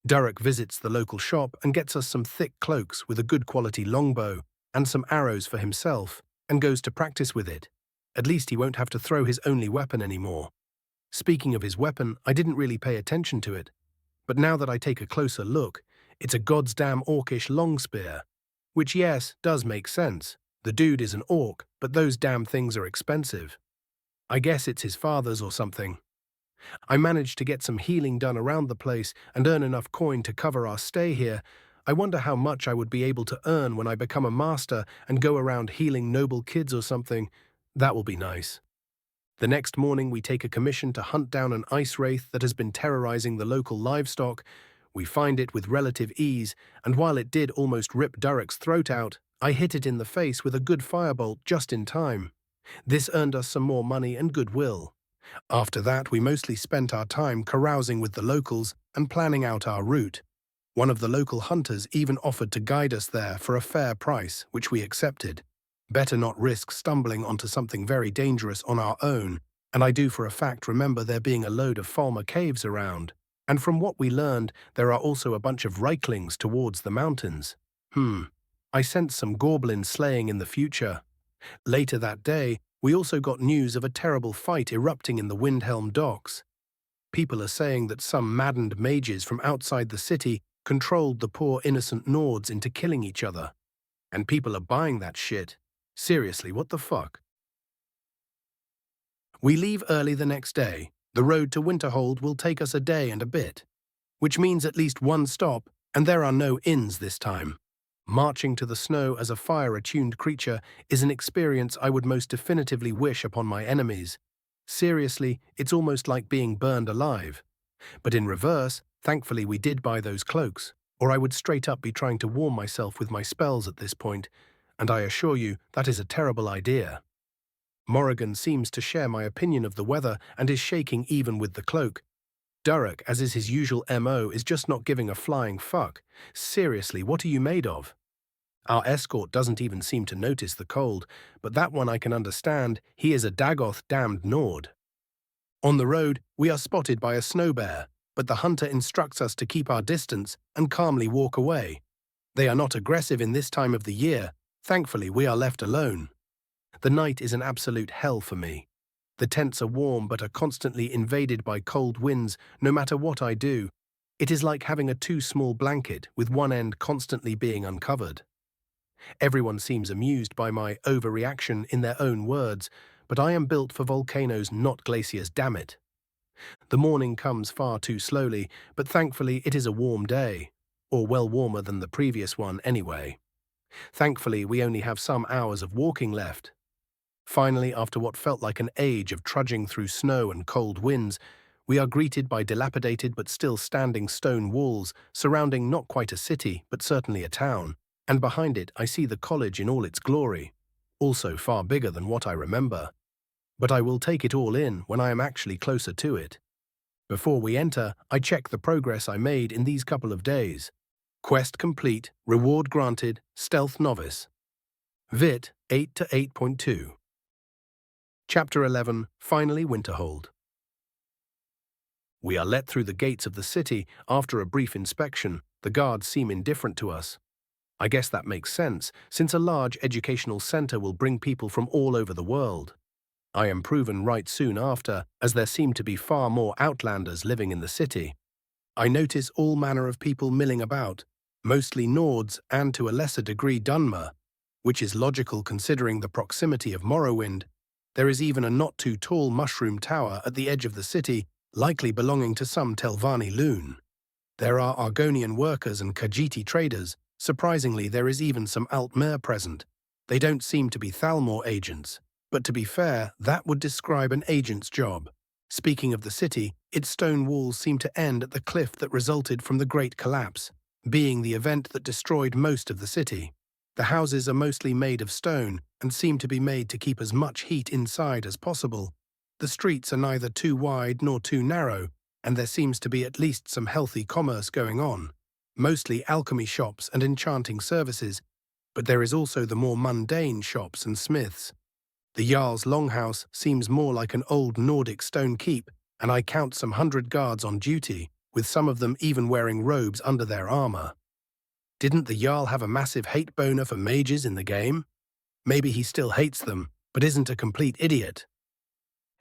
Durek visits the local shop and gets us some thick cloaks with a good quality longbow and some arrows for himself, and goes to practice with it. At least he won't have to throw his only weapon anymore. Speaking of his weapon, I didn't really pay attention to it, but now that I take a closer look, it's a goddamn orcish long spear. Which, yes, does make sense. The dude is an orc, but those damn things are expensive. I guess it's his father's or something. I managed to get some healing done around the place and earn enough coin to cover our stay here. I wonder how much I would be able to earn when I become a master and go around healing noble kids or something. That will be nice. The next morning we take a commission to hunt down an ice wraith that has been terrorizing the local livestock. We find it with relative ease, and while it did almost rip Durek's throat out, I hit it in the face with a good firebolt just in time. This earned us some more money and goodwill. After that, we mostly spent our time carousing with the locals and planning out our route. One of the local hunters even offered to guide us there for a fair price, which we accepted. Better not risk stumbling onto something very dangerous on our own, and I do for a fact remember there being a load of Falmer caves around. And from what we learned, there are also a bunch of Reiklings towards the mountains. I sense some goblin slaying in the future. Later that day, we also got news of a terrible fight erupting in the Windhelm docks. People are saying that some maddened mages from outside the city controlled the poor innocent Nords into killing each other. And people are buying that shit. Seriously, what the fuck? We leave early the next day. The road to Winterhold will take us a day and a bit, which means at least one stop, and there are no inns this time. Marching to the snow as a fire-attuned creature is an experience I would most definitively wish upon my enemies. Seriously, it's almost like being burned alive. But in reverse, thankfully we did buy those cloaks, or I would straight up be trying to warm myself with my spells at this point, and I assure you that is a terrible idea. Morrigan seems to share my opinion of the weather and is shaking even with the cloak. Durek, as is his usual MO, is just not giving a flying fuck. Seriously, what are you made of? Our escort doesn't even seem to notice the cold, but that one I can understand. He is a Dagoth damned Nord. On the road, we are spotted by a snow bear, but the hunter instructs us to keep our distance and calmly walk away. They are not aggressive in this time of the year. Thankfully, we are left alone. The night is an absolute hell for me. The tents are warm but are constantly invaded by cold winds no matter what I do. It is like having a too small blanket with one end constantly being uncovered. Everyone seems amused by my overreaction in their own words, but I am built for volcanoes, not glaciers, damn it. The morning comes far too slowly, but thankfully it is a warm day, or well warmer than the previous one anyway. Thankfully, we only have some hours of walking left. Finally, after what felt like an age of trudging through snow and cold winds, we are greeted by dilapidated but still standing stone walls surrounding not quite a city, but certainly a town, and behind it I see the college in all its glory, also far bigger than what I remember. But I will take it all in when I am actually closer to it. Before we enter, I check the progress I made in these couple of days. Quest complete, reward granted, stealth novice. VIT 8 to 8.2. Chapter 11, finally Winterhold. We are let through the gates of the city. After a brief inspection, the guards seem indifferent to us. I guess that makes sense, since a large educational center will bring people from all over the world. I am proven right soon after, as there seem to be far more outlanders living in the city. I notice all manner of people milling about, mostly Nords and to a lesser degree Dunmer, which is logical considering the proximity of Morrowind. There is even a not-too-tall mushroom tower at the edge of the city, likely belonging to some Telvanni loon. There are Argonian workers and Khajiiti traders. Surprisingly, there is even some Altmer present. They don't seem to be Thalmor agents, but to be fair, that would describe an agent's job. Speaking of the city, its stone walls seem to end at the cliff that resulted from the Great Collapse, being the event that destroyed most of the city. The houses are mostly made of stone and seem to be made to keep as much heat inside as possible. The streets are neither too wide nor too narrow, and there seems to be at least some healthy commerce going on, mostly alchemy shops and enchanting services, but there is also the more mundane shops and smiths. The Jarl's Longhouse seems more like an old Nordic stone keep, and I count some 100 guards on duty, with some of them even wearing robes under their armor. Didn't the Jarl have a massive hate boner for mages in the game? Maybe he still hates them, but isn't a complete idiot.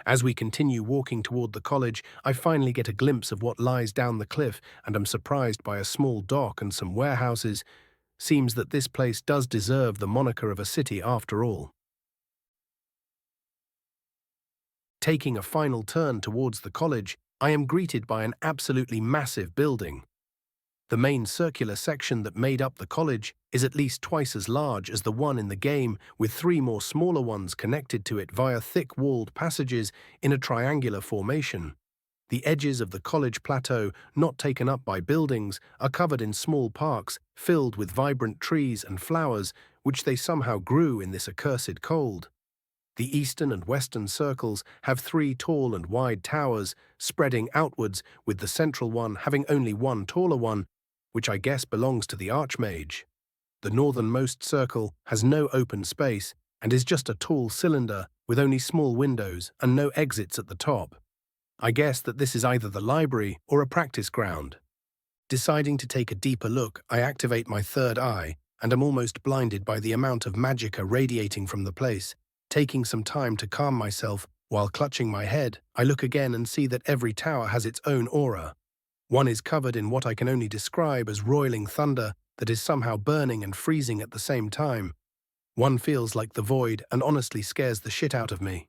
As we continue walking toward the college, I finally get a glimpse of what lies down the cliff and am surprised by a small dock and some warehouses. Seems that this place does deserve the moniker of a city after all. Taking a final turn towards the college, I am greeted by an absolutely massive building. The main circular section that made up the college is at least twice as large as the one in the game, with 3 more smaller ones connected to it via thick-walled passages in a triangular formation. The edges of the college plateau, not taken up by buildings, are covered in small parks filled with vibrant trees and flowers, which they somehow grew in this accursed cold. The eastern and western circles have 3 tall and wide towers spreading outwards, with the central one having only one taller one, which I guess belongs to the Archmage. The northernmost circle has no open space and is just a tall cylinder with only small windows and no exits at the top. I guess that this is either the library or a practice ground. Deciding to take a deeper look, I activate my third eye and am almost blinded by the amount of magicka radiating from the place. Taking some time to calm myself while clutching my head, I look again and see that every tower has its own aura. One is covered in what I can only describe as roiling thunder that is somehow burning and freezing at the same time. One feels like the void and honestly scares the shit out of me.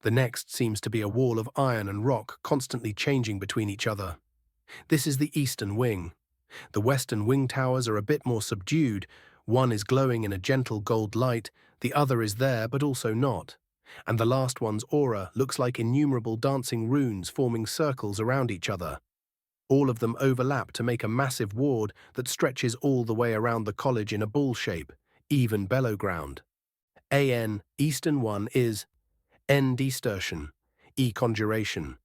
The next seems to be a wall of iron and rock constantly changing between each other. This is the eastern wing. The western wing towers are a bit more subdued. One is glowing in a gentle gold light, the other is there but also not. And the last one's aura looks like innumerable dancing runes forming circles around each other. All of them overlap to make a massive ward that stretches all the way around the college in a ball shape, even bellow ground. AN, Eastern one is N, Distortion, E, Conjuration,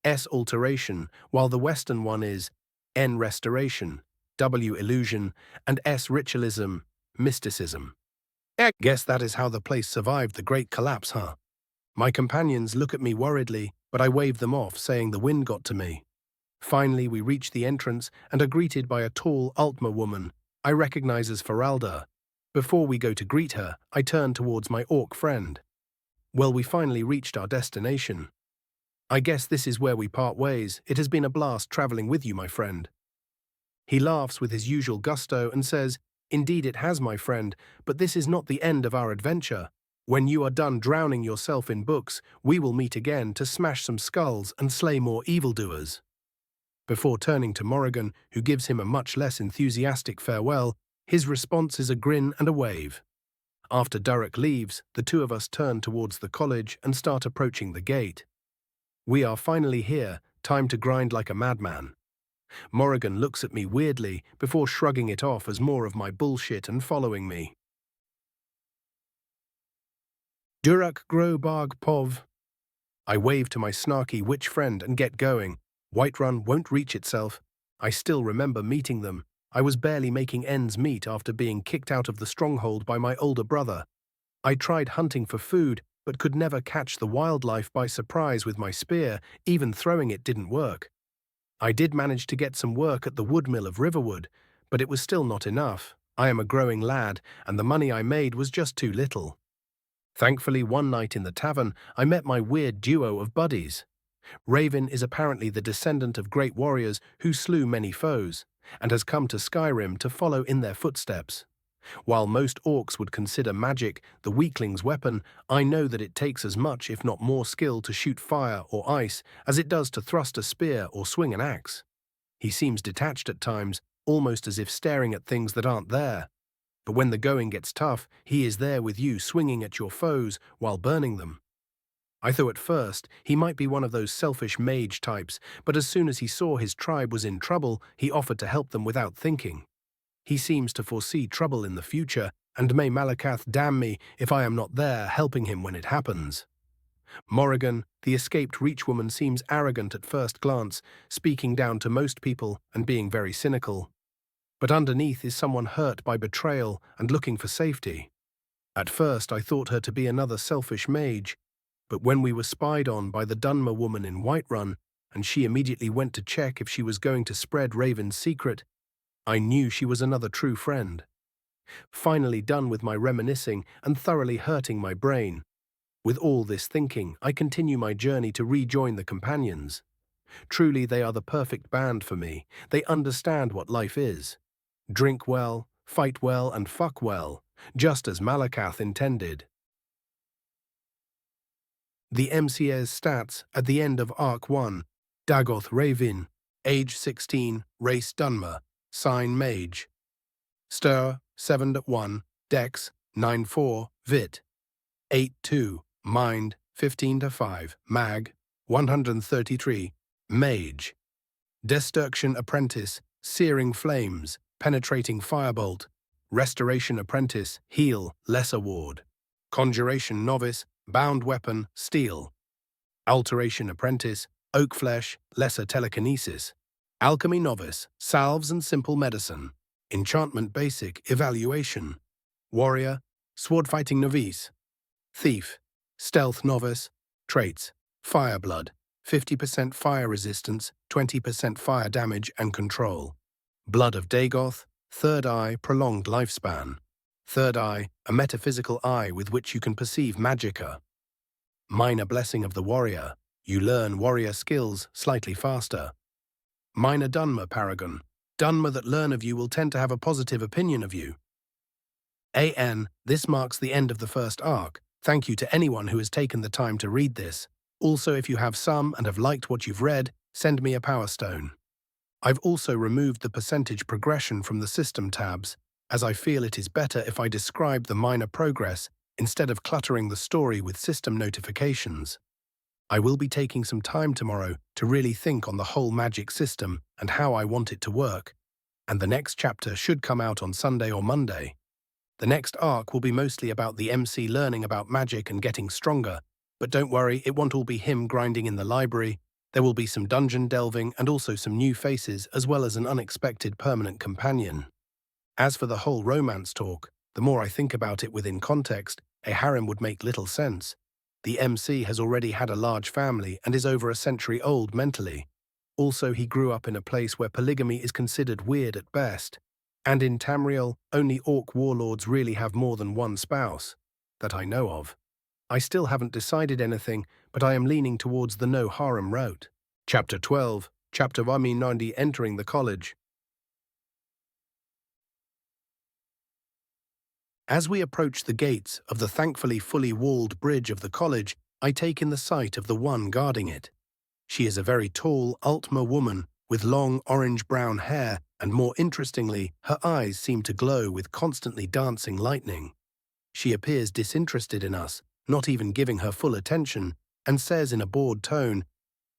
S alteration, while the Western one is N restoration, W illusion, and S ritualism, mysticism. Guess that is how the place survived the Great Collapse, huh? My companions look at me worriedly, but I wave them off, saying the wind got to me. Finally, we reach the entrance and are greeted by a tall Altma woman I recognize as Feralda. Before we go to greet her, I turn towards my orc friend. Well, we finally reached our destination. I guess this is where we part ways. It has been a blast traveling with you, my friend. He laughs with his usual gusto and says, "Indeed it has, my friend, but this is not the end of our adventure. When you are done drowning yourself in books, we will meet again to smash some skulls and slay more evildoers." Before turning to Morrigan, who gives him a much less enthusiastic farewell, his response is a grin and a wave. After Durek leaves, the two of us turn towards the college and start approaching the gate. We are finally here, time to grind like a madman. Morrigan looks at me weirdly before shrugging it off as more of my bullshit and following me. Durak Grobag Pov. I wave to my snarky witch friend and get going. Whiterun won't reach itself. I still remember meeting them. I was barely making ends meet after being kicked out of the stronghold by my older brother. I tried hunting for food, but could never catch the wildlife by surprise with my spear. Even throwing it didn't work. I did manage to get some work at the wood mill of Riverwood, but it was still not enough. I am a growing lad, and the money I made was just too little. Thankfully, one night in the tavern, I met my weird duo of buddies. Raven is apparently the descendant of great warriors who slew many foes, and has come to Skyrim to follow in their footsteps. While most orcs would consider magic the weakling's weapon, I know that it takes as much, if not more, skill to shoot fire or ice as it does to thrust a spear or swing an axe. He seems detached at times, almost as if staring at things that aren't there. But when the going gets tough, he is there with you, swinging at your foes while burning them. I thought at first he might be one of those selfish mage types, but as soon as he saw his tribe was in trouble, he offered to help them without thinking. He seems to foresee trouble in the future, and may Malakath damn me if I am not there helping him when it happens. Morrigan, the escaped Reachwoman, seems arrogant at first glance, speaking down to most people and being very cynical. But underneath is someone hurt by betrayal and looking for safety. At first I thought her to be another selfish mage, but when we were spied on by the Dunmer woman in Whiterun, and she immediately went to check if she was going to spread Raven's secret, I knew she was another true friend. Finally done with my reminiscing and thoroughly hurting my brain. With all this thinking, I continue my journey to rejoin the companions. Truly, they are the perfect band for me. They understand what life is. Drink well, fight well, and fuck well, just as Malakath intended. The MCA's stats at the end of Arc 1. Dagoth Ravin, age 16, race Dunmer, sign Mage. Stir, 7-1, Dex, 9-4, Vit. 8-2, Mind, 15-5, Mag, 133, Mage. Destruction Apprentice, Searing Flames, Penetrating Firebolt. Restoration Apprentice, Heal, Lesser Ward. Conjuration Novice, Bound Weapon, Steel. Alteration Apprentice, Oak Flesh, Lesser Telekinesis. Alchemy Novice, Salves and Simple Medicine. Enchantment Basic, Evaluation. Warrior, Swordfighting Novice. Thief, Stealth Novice. Traits, Fireblood, 50% fire resistance, 20% fire damage and control. Blood of Dagoth, Third Eye, Prolonged Lifespan. Third Eye, a metaphysical eye with which you can perceive magicka. Minor Blessing of the Warrior, you learn warrior skills slightly faster. Minor Dunmer Paragon, Dunmer that learn of you will tend to have a positive opinion of you. AN, this marks the end of the first arc. Thank you to anyone who has taken the time to read this. Also, if you have some and have liked what you've read, send me a Power Stone. I've also removed the percentage progression from the system tabs, as I feel it is better if I describe the minor progress instead of cluttering the story with system notifications. I will be taking some time tomorrow to really think on the whole magic system and how I want it to work, and the next chapter should come out on Sunday or Monday. The next arc will be mostly about the MC learning about magic and getting stronger, but don't worry, it won't all be him grinding in the library. There will be some dungeon delving and also some new faces as well as an unexpected permanent companion. As for the whole romance talk, the more I think about it within context, a harem would make little sense. The MC has already had a large family and is over a century old mentally. Also, he grew up in a place where polygamy is considered weird at best. And in Tamriel, only orc warlords really have more than one spouse, that I know of. I still haven't decided anything, but I am leaning towards the no harem route. Chapter 12, Chapter 90, Entering the College. As we approach the gates of the thankfully fully walled bridge of the college, I take in the sight of the one guarding it. She is a very tall Altma woman with long orange-brown hair, and more interestingly, her eyes seem to glow with constantly dancing lightning. She appears disinterested in us, not even giving her full attention, and says in a bored tone,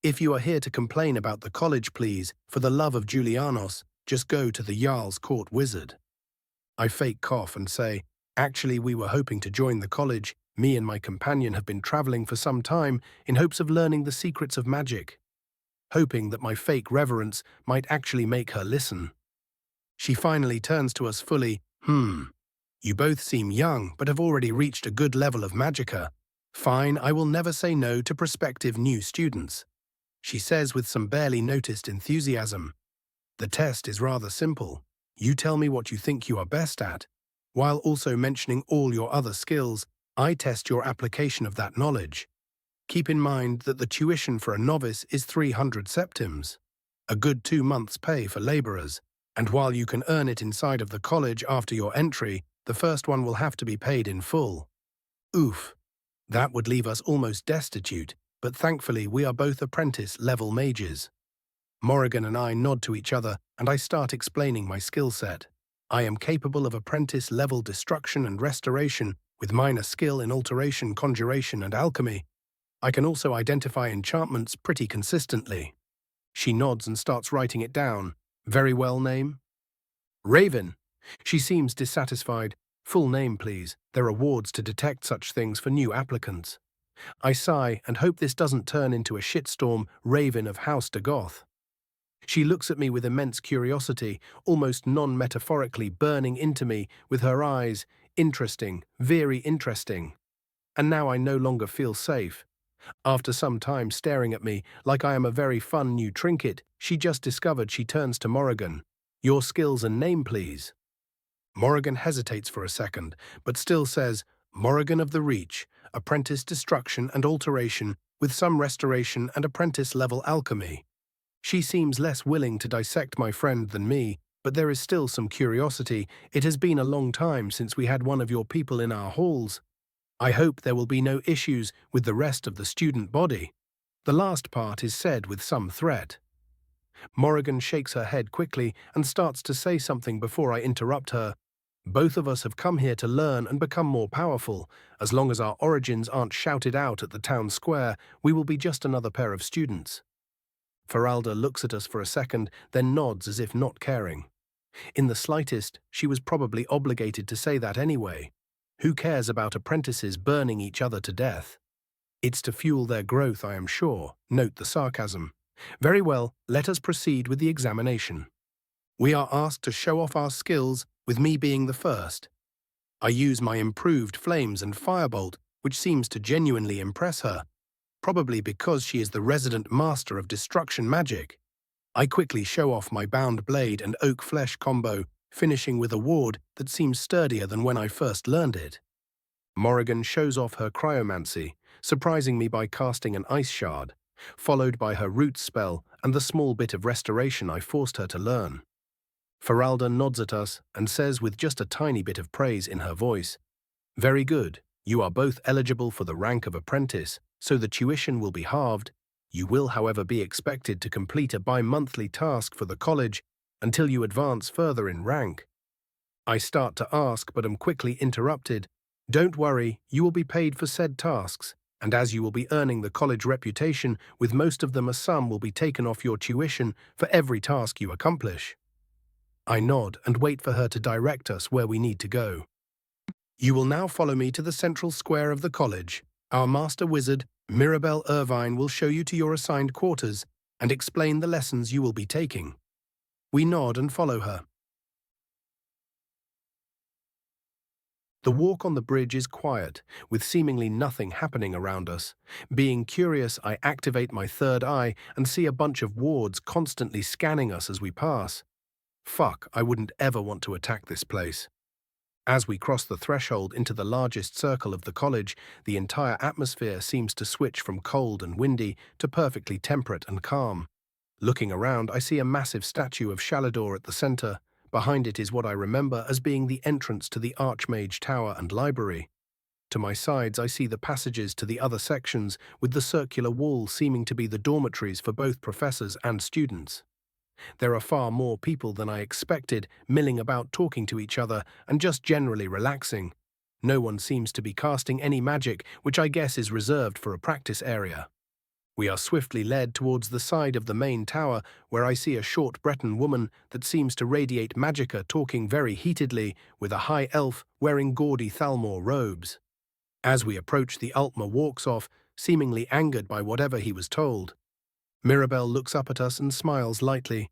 "If you are here to complain about the college, please, for the love of Julianos, just go to the Jarl's court wizard." I fake cough and say, "Actually, we were hoping to join the college. Me and my companion have been traveling for some time in hopes of learning the secrets of magic," hoping that my fake reverence might actually make her listen. She finally turns to us fully, "You both seem young, but have already reached a good level of magicka. Fine, I will never say no to prospective new students," she says with some barely noticed enthusiasm. "The test is rather simple. You tell me what you think you are best at. While also mentioning all your other skills, I test your application of that knowledge. Keep in mind that the tuition for a novice is 300 septims, a good 2 months' pay for laborers, and while you can earn it inside of the college after your entry, the first one will have to be paid in full." Oof. That would leave us almost destitute, but thankfully we are both apprentice-level mages. Morrigan and I nod to each other, and I start explaining my skill set. I am capable of apprentice-level destruction and restoration, with minor skill in alteration, conjuration, and alchemy. I can also identify enchantments pretty consistently. She nods and starts writing it down. "Very well, name?" "Raven." She seems dissatisfied. "Full name, please. There are wards to detect such things for new applicants." I sigh and hope this doesn't turn into a shitstorm. "Raven of House de Goth." She looks at me with immense curiosity, almost non-metaphorically burning into me with her eyes. Interesting, very interesting. And now I no longer feel safe. After some time staring at me like I am a very fun new trinket she just discovered, she turns to Morrigan. "Your skills and name, please." Morrigan hesitates for a second, but still says, "Morrigan of the Reach, apprentice destruction and alteration, with some restoration and apprentice-level alchemy." She seems less willing to dissect my friend than me, but there is still some curiosity. "It has been a long time since we had one of your people in our halls. I hope there will be no issues with the rest of the student body." The last part is said with some threat. Morrigan shakes her head quickly and starts to say something before I interrupt her. "Both of us have come here to learn and become more powerful. As long as our origins aren't shouted out at the town square, we will be just another pair of students." Feralda looks at us for a second, then nods as if not caring. In the slightest, she was probably obligated to say that anyway. Who cares about apprentices burning each other to death? It's to fuel their growth, I am sure. Note the sarcasm. Very well, let us proceed with the examination. We are asked to show off our skills, with me being the first. I use my improved flames and firebolt, which seems to genuinely impress her, probably because she is the resident master of destruction magic. I quickly show off my bound blade and oak flesh combo, finishing with a ward that seems sturdier than when I first learned it. Morrigan shows off her cryomancy, surprising me by casting an ice shard, followed by her root spell and the small bit of restoration I forced her to learn. Feralda nods at us and says with just a tiny bit of praise in her voice, "Very good. You are both eligible for the rank of apprentice, so the tuition will be halved. You will, however, be expected to complete a bi-monthly task for the college until you advance further in rank." I start to ask, but am quickly interrupted. "Don't worry, you will be paid for said tasks, and as you will be earning the college reputation, with most of them a sum will be taken off your tuition for every task you accomplish." I nod and wait for her to direct us where we need to go. "You will now follow me to the central square of the college. Our master wizard, Mirabelle Irvine, will show you to your assigned quarters and explain the lessons you will be taking. We nod and follow her. The walk on the bridge is quiet, with seemingly nothing happening around us. Being curious, I activate my third eye and see a bunch of wards constantly scanning us as we pass. Fuck, I wouldn't ever want to attack this place. As we cross the threshold into the largest circle of the college, the entire atmosphere seems to switch from cold and windy to perfectly temperate and calm. Looking around, I see a massive statue of Shalador at the center. Behind it is what I remember as being the entrance to the Archmage Tower and Library. To my sides, I see the passages to the other sections, with the circular wall seeming to be the dormitories for both professors and students. There are far more people than I expected, milling about talking to each other and just generally relaxing. No one seems to be casting any magic, which I guess is reserved for a practice area. We are swiftly led towards the side of the main tower, where I see a short Breton woman that seems to radiate magicka talking very heatedly with a high elf wearing gaudy Thalmor robes. As we approach, the Altmer walks off, seemingly angered by whatever he was told. Mirabelle looks up at us and smiles lightly.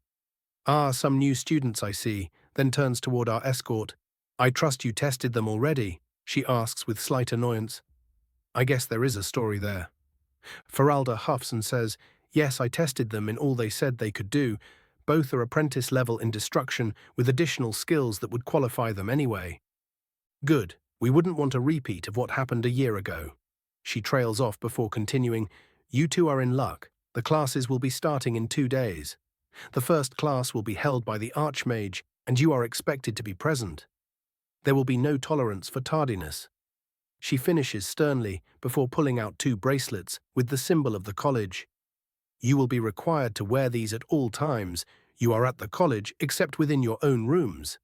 "Ah, some new students I see," then turns toward our escort. "I trust you tested them already?" she asks with slight annoyance. I guess there is a story there. Feralda huffs and says, "Yes, I tested them in all they said they could do. Both are apprentice level in destruction with additional skills that would qualify them anyway." "Good. We wouldn't want a repeat of what happened a year ago." She trails off before continuing, "You two are in luck. The classes will be starting in 2 days. The first class will be held by the Archmage, and you are expected to be present. There will be no tolerance for tardiness." She finishes sternly before pulling out 2 bracelets with the symbol of the college. "You will be required to wear these at all times. You are at the college except within your own rooms.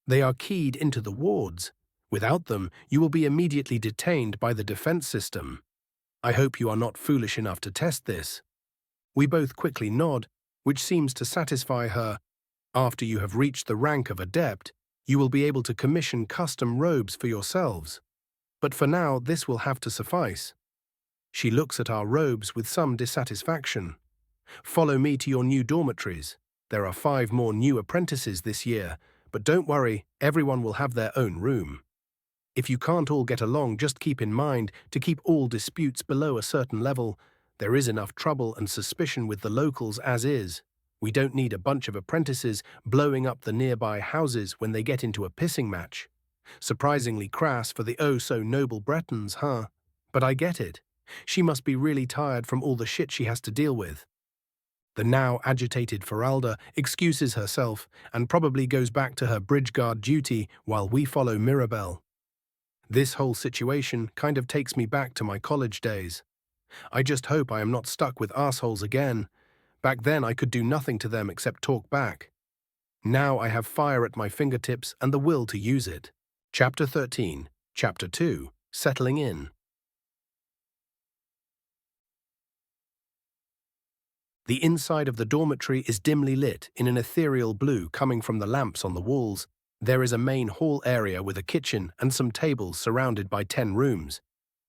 They are keyed into the wards. Without them, you will be immediately detained by the defense system. I hope you are not foolish enough to test this." We both quickly nod, which seems to satisfy her. "After you have reached the rank of adept, you will be able to commission custom robes for yourselves. But for now, this will have to suffice." She looks at our robes with some dissatisfaction. "Follow me to your new dormitories. There are 5 more new apprentices this year, but don't worry, everyone will have their own room. If you can't all get along, just keep in mind to keep all disputes below a certain level. There is enough trouble and suspicion with the locals as is. We don't need a bunch of apprentices blowing up the nearby houses when they get into a pissing match. Surprisingly crass for the oh-so-noble Bretons, huh? But I get it. She must be really tired from all the shit she has to deal with." The now agitated Feralda excuses herself and probably goes back to her bridge guard duty while we follow Mirabelle. This whole situation kind of takes me back to my college days. I just hope I am not stuck with assholes again. Back then I could do nothing to them except talk back. Now I have fire at my fingertips and the will to use it. Chapter 13, Chapter 2, Settling In. The inside of the dormitory is dimly lit in an ethereal blue coming from the lamps on the walls. There is a main hall area with a kitchen and some tables surrounded by 10 rooms.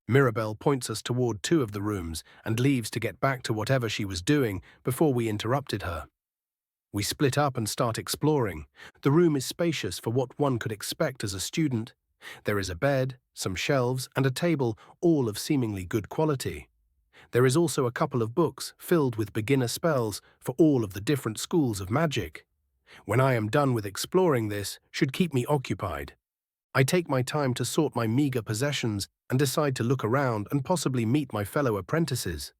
Mirabelle points us toward 2 of the rooms and leaves to get back to whatever she was doing before we interrupted her. We split up and start exploring. The room is spacious for what one could expect as a student. There is a bed, some shelves, and a table, all of seemingly good quality. There is also a couple of books filled with beginner spells for all of the different schools of magic. When I am done with exploring, this should keep me occupied. I take my time to sort my meager possessions and decide to look around and possibly meet my fellow apprentices.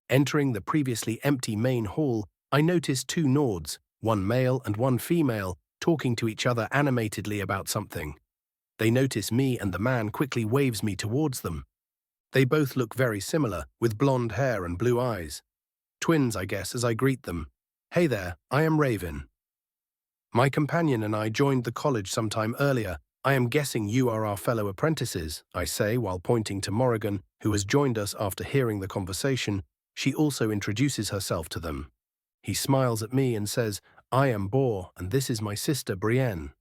Entering the previously empty main hall, I notice 2 Nords, one male and one female, talking to each other animatedly about something. They notice me and the man quickly waves me towards them. They both look very similar, with blonde hair and blue eyes. Twins, I guess, as I greet them. "Hey there, I am Raven. My companion and I joined the college sometime earlier. I am guessing you are our fellow apprentices," I say while pointing to Morrigan, who has joined us after hearing the conversation. She also introduces herself to them. He smiles at me and says, "I am Bor, and this is my sister Brienne."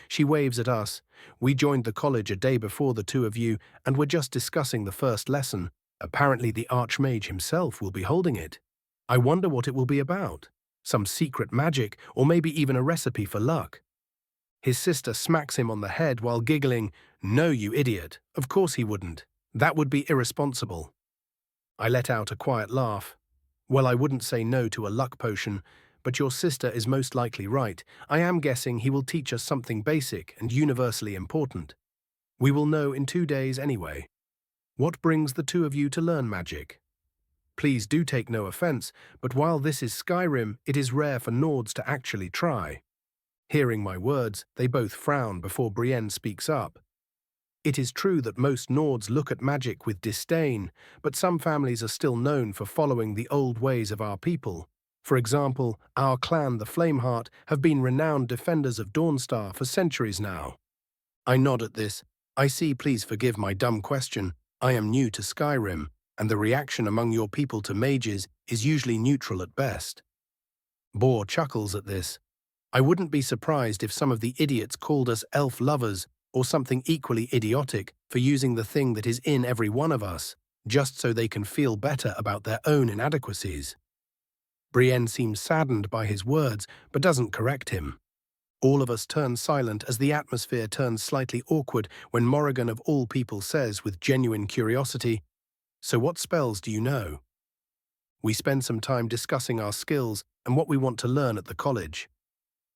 She waves at us. We joined the college a day before the two of you and were just discussing the first lesson. Apparently the Archmage himself will be holding it. I wonder what it will be about. Some secret magic, or maybe even a recipe for luck. His sister smacks him on the head while giggling, "No, you idiot. Of course he wouldn't. That would be irresponsible." I let out a quiet laugh. Well, I wouldn't say no to a luck potion, but your sister is most likely right. I am guessing he will teach us something basic and universally important. We will know in 2 days anyway. What brings the two of you to learn magic? Please do take no offense, but while this is Skyrim, it is rare for Nords to actually try. Hearing my words, they both frown before Brienne speaks up. It is true that most Nords look at magic with disdain, but some families are still known for following the old ways of our people. For example, our clan, the Flameheart, have been renowned defenders of Dawnstar for centuries now. I nod at this. I see, please forgive my dumb question. I am new to Skyrim, and the reaction among your people to mages is usually neutral at best. Boar chuckles at this. I wouldn't be surprised if some of the idiots called us elf lovers or something equally idiotic for using the thing that is in every one of us, just so they can feel better about their own inadequacies. Brienne seems saddened by his words, but doesn't correct him. All of us turn silent as the atmosphere turns slightly awkward when Morrigan of all people says with genuine curiosity, "So what spells do you know?" We spend some time discussing our skills and what we want to learn at the college.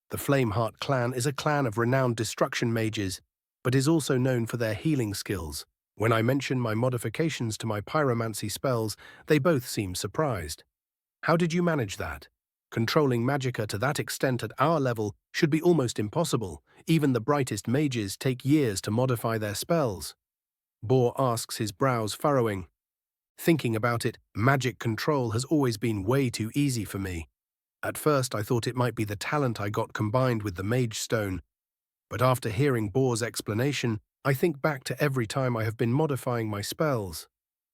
The Flameheart clan is a clan of renowned destruction mages, but is also known for their healing skills. When I mention my modifications to my pyromancy spells, they both seem surprised. How did you manage that? Controlling magicka to that extent at our level should be almost impossible. Even the brightest mages take years to modify their spells. Boar asks, his brows furrowing. Thinking about it, magic control has always been way too easy for me. At first I thought it might be the talent I got combined with the mage stone, but after hearing Boar's explanation, I think back to every time I have been modifying my spells.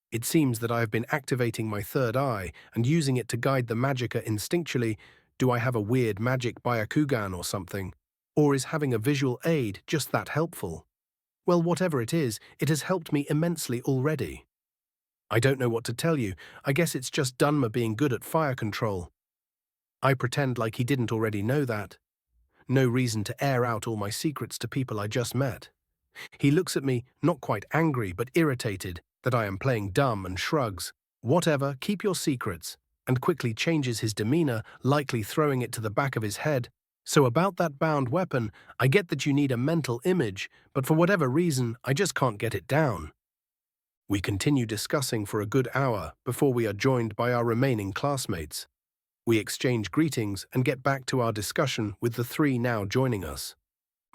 It seems that I have been activating my third eye and using it to guide the magicka instinctually. Do I have a weird magic Byakugan or something? Or is having a visual aid just that helpful? Well, whatever it is, it has helped me immensely already. I don't know what to tell you. I guess it's just Dunmer being good at fire control. I pretend like he didn't already know that. No reason to air out all my secrets to people I just met. He looks at me, not quite angry but irritated that I am playing dumb, and shrugs. Whatever, keep your secrets, and quickly changes his demeanor, likely throwing it to the back of his head. So about that bound weapon, I get that you need a mental image, but for whatever reason, I just can't get it down. We continue discussing for a good hour before we are joined by our remaining classmates. We exchange greetings and get back to our discussion with the three now joining us.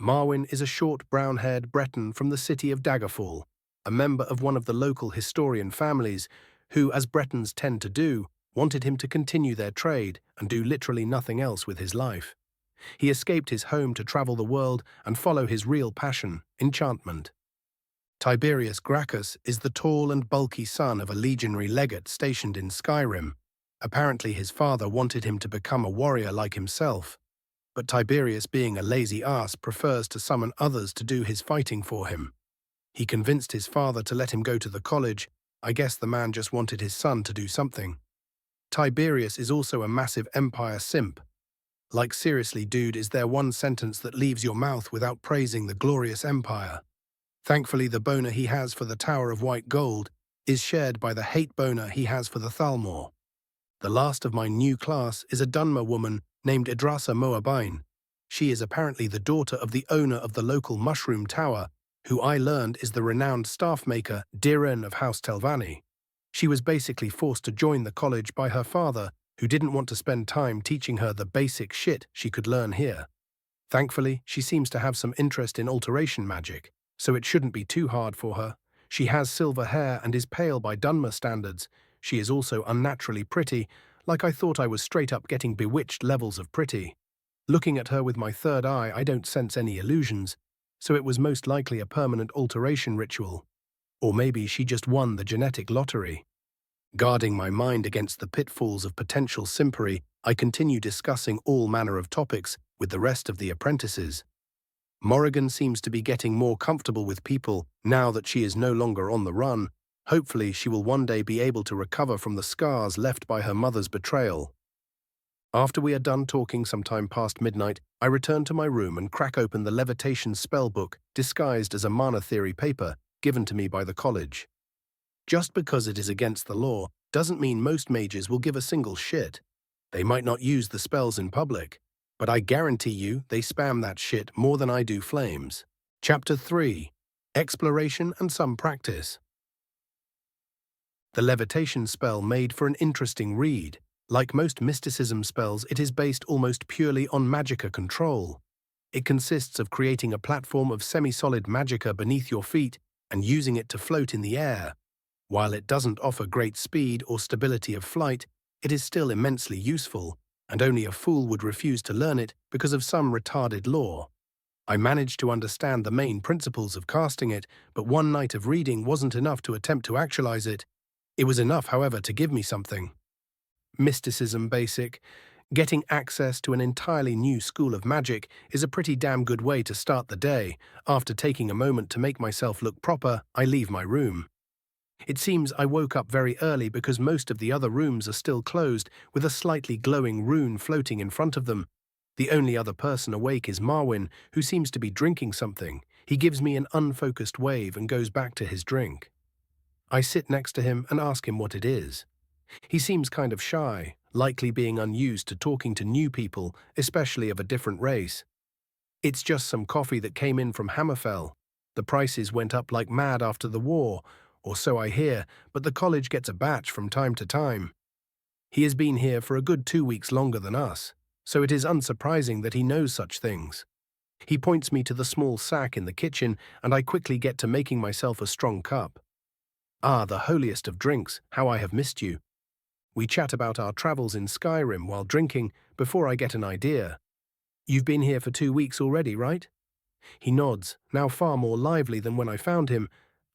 Marwyn is a short, brown-haired Breton from the city of Daggerfall, a member of one of the local historian families who, as Bretons tend to do, wanted him to continue their trade and do literally nothing else with his life. He escaped his home to travel the world and follow his real passion, enchantment. Tiberius Gracchus is the tall and bulky son of a legionary legate stationed in Skyrim. Apparently his father wanted him to become a warrior like himself, but Tiberius, being a lazy ass, prefers to summon others to do his fighting for him. He convinced his father to let him go to the college. I guess the man just wanted his son to do something. Tiberius is also a massive empire simp. Like, seriously, dude, is there one sentence that leaves your mouth without praising the glorious empire? Thankfully, the boner he has for the Tower of White Gold is shared by the hate boner he has for the Thalmor. The last of my new class is a Dunmer woman named Idrasa Moabine. She is apparently the daughter of the owner of the local mushroom tower, who I learned is the renowned staff maker Diren of House Telvanni. She was basically forced to join the college by her father, who didn't want to spend time teaching her the basic shit she could learn here. Thankfully, she seems to have some interest in alteration magic, so it shouldn't be too hard for her. She has silver hair and is pale by Dunmer standards. She is also unnaturally pretty, like I thought I was straight up getting bewitched levels of pretty. Looking at her with my third eye, I don't sense any illusions, so it was most likely a permanent alteration ritual. Or maybe she just won the genetic lottery. Guarding my mind against the pitfalls of potential simpery, I continue discussing all manner of topics with the rest of the apprentices. Morrigan seems to be getting more comfortable with people now that she is no longer on the run. Hopefully, she will one day be able to recover from the scars left by her mother's betrayal. After we are done talking sometime past midnight, I return to my room and crack open the levitation spell book disguised as a mana theory paper given to me by the college. Just because it is against the law doesn't mean most mages will give a single shit. They might not use the spells in public, but I guarantee you they spam that shit more than I do flames. Chapter 3. Exploration and some practice. The levitation spell made for an interesting read. Like most mysticism spells, it is based almost purely on magicka control. It consists of creating a platform of semi-solid magicka beneath your feet and using it to float in the air. While it doesn't offer great speed or stability of flight, it is still immensely useful, and only a fool would refuse to learn it because of some retarded law. I managed to understand the main principles of casting it, but one night of reading wasn't enough to attempt to actualize it. It was enough, however, to give me something. Mysticism basic. Getting access to an entirely new school of magic is a pretty damn good way to start the day. After taking a moment to make myself look proper, I leave my room. It seems I woke up very early because most of the other rooms are still closed, with a slightly glowing rune floating in front of them. The only other person awake is Marwin, who seems to be drinking something. He gives me an unfocused wave and goes back to his drink. I sit next to him and ask him what it is. He seems kind of shy, likely being unused to talking to new people, especially of a different race. It's just some coffee that came in from Hammerfell. The prices went up like mad after the war, or so I hear, but the college gets a batch from time to time. He has been here for a good 2 weeks longer than us, so it is unsurprising that he knows such things. He points me to the small sack in the kitchen, and I quickly get to making myself a strong cup. Ah, the holiest of drinks, how I have missed you. We chat about our travels in Skyrim while drinking before I get an idea. You've been here for 2 weeks already, right? He nods, now far more lively than when I found him.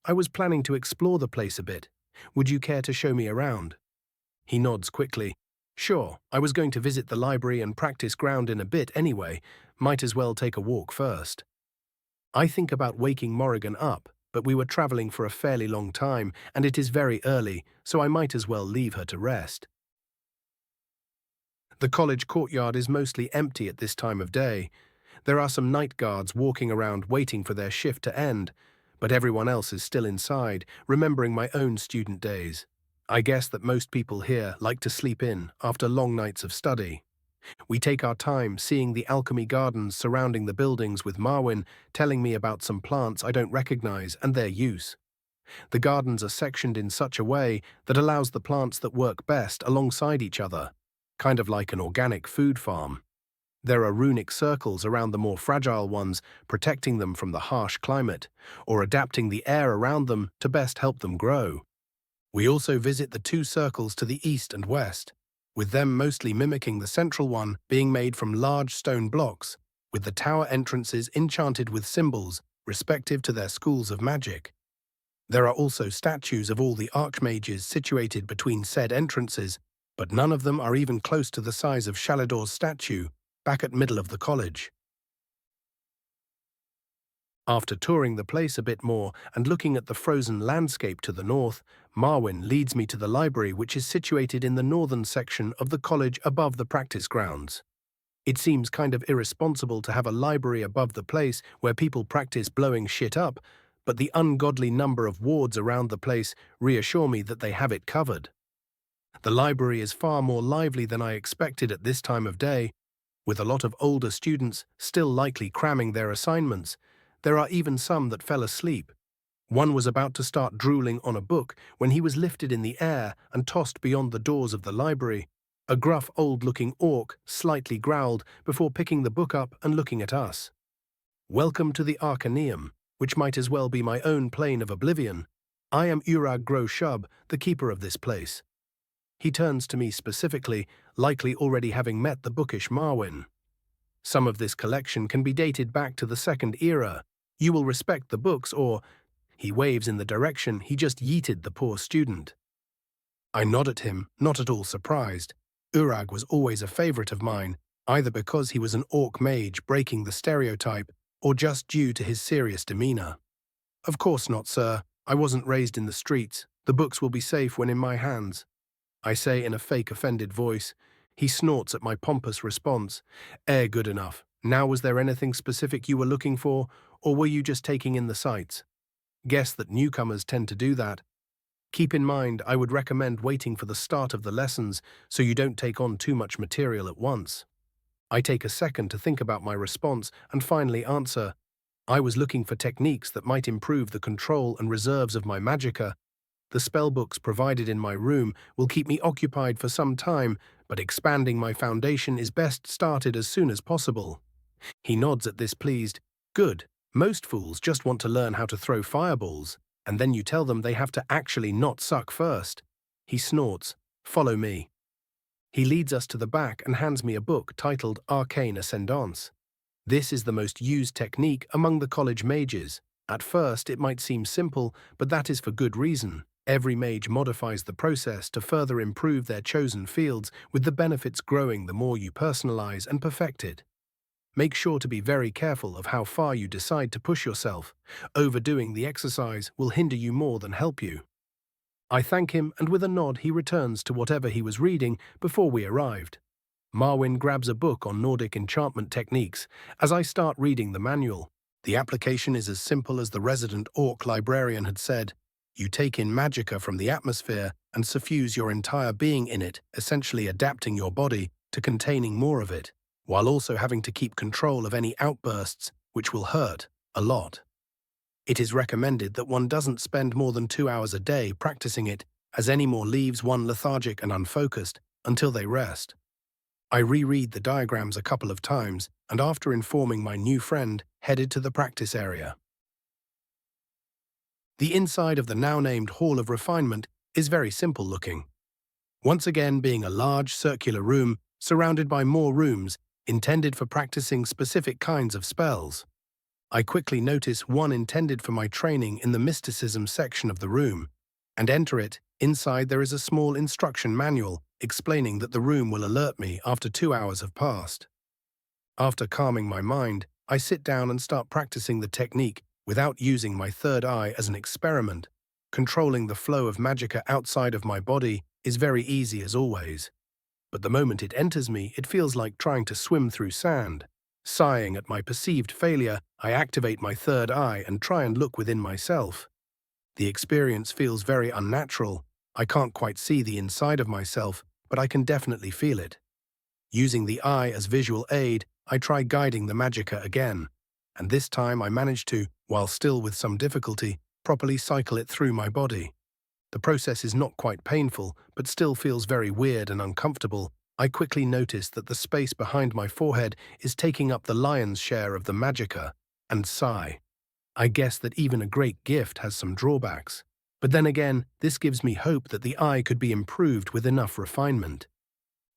I was planning to explore the place a bit. Would you care to show me around? He nods quickly. Sure, I was going to visit the library and practice ground in a bit anyway. Might as well take a walk first. I think about waking Morrigan up, but we were traveling for a fairly long time, and it is very early, so I might as well leave her to rest. The college courtyard is mostly empty at this time of day. There are some night guards walking around waiting for their shift to end, but everyone else is still inside, remembering my own student days. I guess that most people here like to sleep in after long nights of study. We take our time seeing the alchemy gardens surrounding the buildings, with Marwin telling me about some plants I don't recognize and their use. The gardens are sectioned in such a way that allows the plants that work best alongside each other, kind of like an organic food farm. There are runic circles around the more fragile ones, protecting them from the harsh climate, or adapting the air around them to best help them grow. We also visit the 2 circles to the east and west, with them mostly mimicking the central one being made from large stone blocks, with the tower entrances enchanted with symbols respective to their schools of magic. There are also statues of all the archmages situated between said entrances, but none of them are even close to the size of Shalidor's statue, back at middle of the college. After touring the place a bit more and looking at the frozen landscape to the north, Marwin leads me to the library, which is situated in the northern section of the college above the practice grounds. It seems kind of irresponsible to have a library above the place where people practice blowing shit up, but the ungodly number of wards around the place reassure me that they have it covered. The library is far more lively than I expected at this time of day, with a lot of older students still likely cramming their assignments. There are even some that fell asleep. One was about to start drooling on a book when he was lifted in the air and tossed beyond the doors of the library. A gruff, old-looking orc slightly growled before picking the book up and looking at us. Welcome to the Arcaneum, which might as well be my own plane of oblivion. I am Urag Groshub, the keeper of this place. He turns to me specifically, likely already having met the bookish Marwin. Some of this collection can be dated back to the Second Era. You will respect the books, or... He waves in the direction he just yeeted the poor student. I nod at him, not at all surprised. Urag was always a favorite of mine, either because he was an orc mage breaking the stereotype, or just due to his serious demeanor? Of course not, sir. I wasn't raised in the streets. The books will be safe when in my hands, I say in a fake offended voice. He snorts at my pompous response. Good enough. Now, was there anything specific you were looking for, or were you just taking in the sights? Guess that newcomers tend to do that. Keep in mind, I would recommend waiting for the start of the lessons so you don't take on too much material at once. I take a second to think about my response and finally answer. I was looking for techniques that might improve the control and reserves of my magicka. The spellbooks provided in my room will keep me occupied for some time, but expanding my foundation is best started as soon as possible. He nods at this, pleased. Good. Most fools just want to learn how to throw fireballs, and then you tell them they have to actually not suck first. He snorts. Follow me. He leads us to the back and hands me a book titled Arcane Ascendance. This is the most used technique among the college mages. At first, it might seem simple, but that is for good reason. Every mage modifies the process to further improve their chosen fields, with the benefits growing the more you personalize and perfect it. Make sure to be very careful of how far you decide to push yourself. Overdoing the exercise will hinder you more than help you. I thank him, and with a nod he returns to whatever he was reading before we arrived. Marwyn grabs a book on Nordic enchantment techniques as I start reading the manual. The application is as simple as the resident orc librarian had said. You take in magicka from the atmosphere and suffuse your entire being in it, essentially adapting your body to containing more of it, while also having to keep control of any outbursts, which will hurt a lot. It is recommended that one doesn't spend more than 2 hours a day practicing it, as any more leaves one lethargic and unfocused until they rest. I reread the diagrams a couple of times, and after informing my new friend, headed to the practice area. The inside of the now-named Hall of Refinement is very simple looking. Once again being a large circular room surrounded by more rooms intended for practicing specific kinds of spells. I quickly notice one intended for my training in the mysticism section of the room, and enter it. Inside there is a small instruction manual explaining that the room will alert me after 2 hours have passed. After calming my mind, I sit down and start practicing the technique without using my third eye as an experiment. Controlling the flow of magicka outside of my body is very easy as always. But the moment it enters me, it feels like trying to swim through sand. Sighing at my perceived failure, I activate my third eye and try and look within myself. The experience feels very unnatural. I can't quite see the inside of myself, but I can definitely feel it. Using the eye as visual aid, I try guiding the magicka again, and this time I manage to, while still with some difficulty, properly cycle it through my body. The process is not quite painful, but still feels very weird and uncomfortable. I quickly notice that the space behind my forehead is taking up the lion's share of the magicka, and sigh. I guess that even a great gift has some drawbacks. But then again, this gives me hope that the eye could be improved with enough refinement.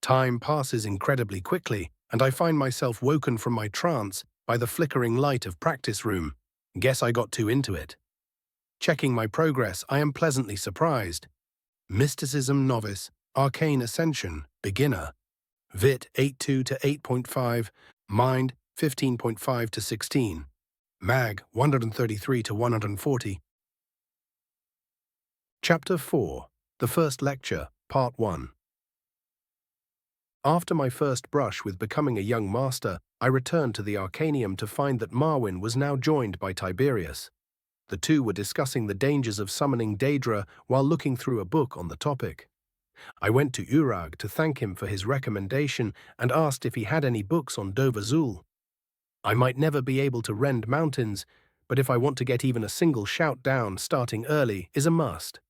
Time passes incredibly quickly, and I find myself woken from my trance by the flickering light of practice room. Guess I got too into it. Checking my progress, I am pleasantly surprised. Mysticism Novice, Arcane Ascension, Beginner. Vit 8.2 to 8.5, Mind 15.5 to 16, Mag 133 to 140. Chapter 4, The First Lecture, Part 1. After my first brush with becoming a young master, I returned to the Arcanium to find that Marwyn was now joined by Tiberius. The two were discussing the dangers of summoning Daedra while looking through a book on the topic. I went to Urag to thank him for his recommendation and asked if he had any books on Dovazul. I might never be able to rend mountains, but if I want to get even a single shout down, starting early is a must.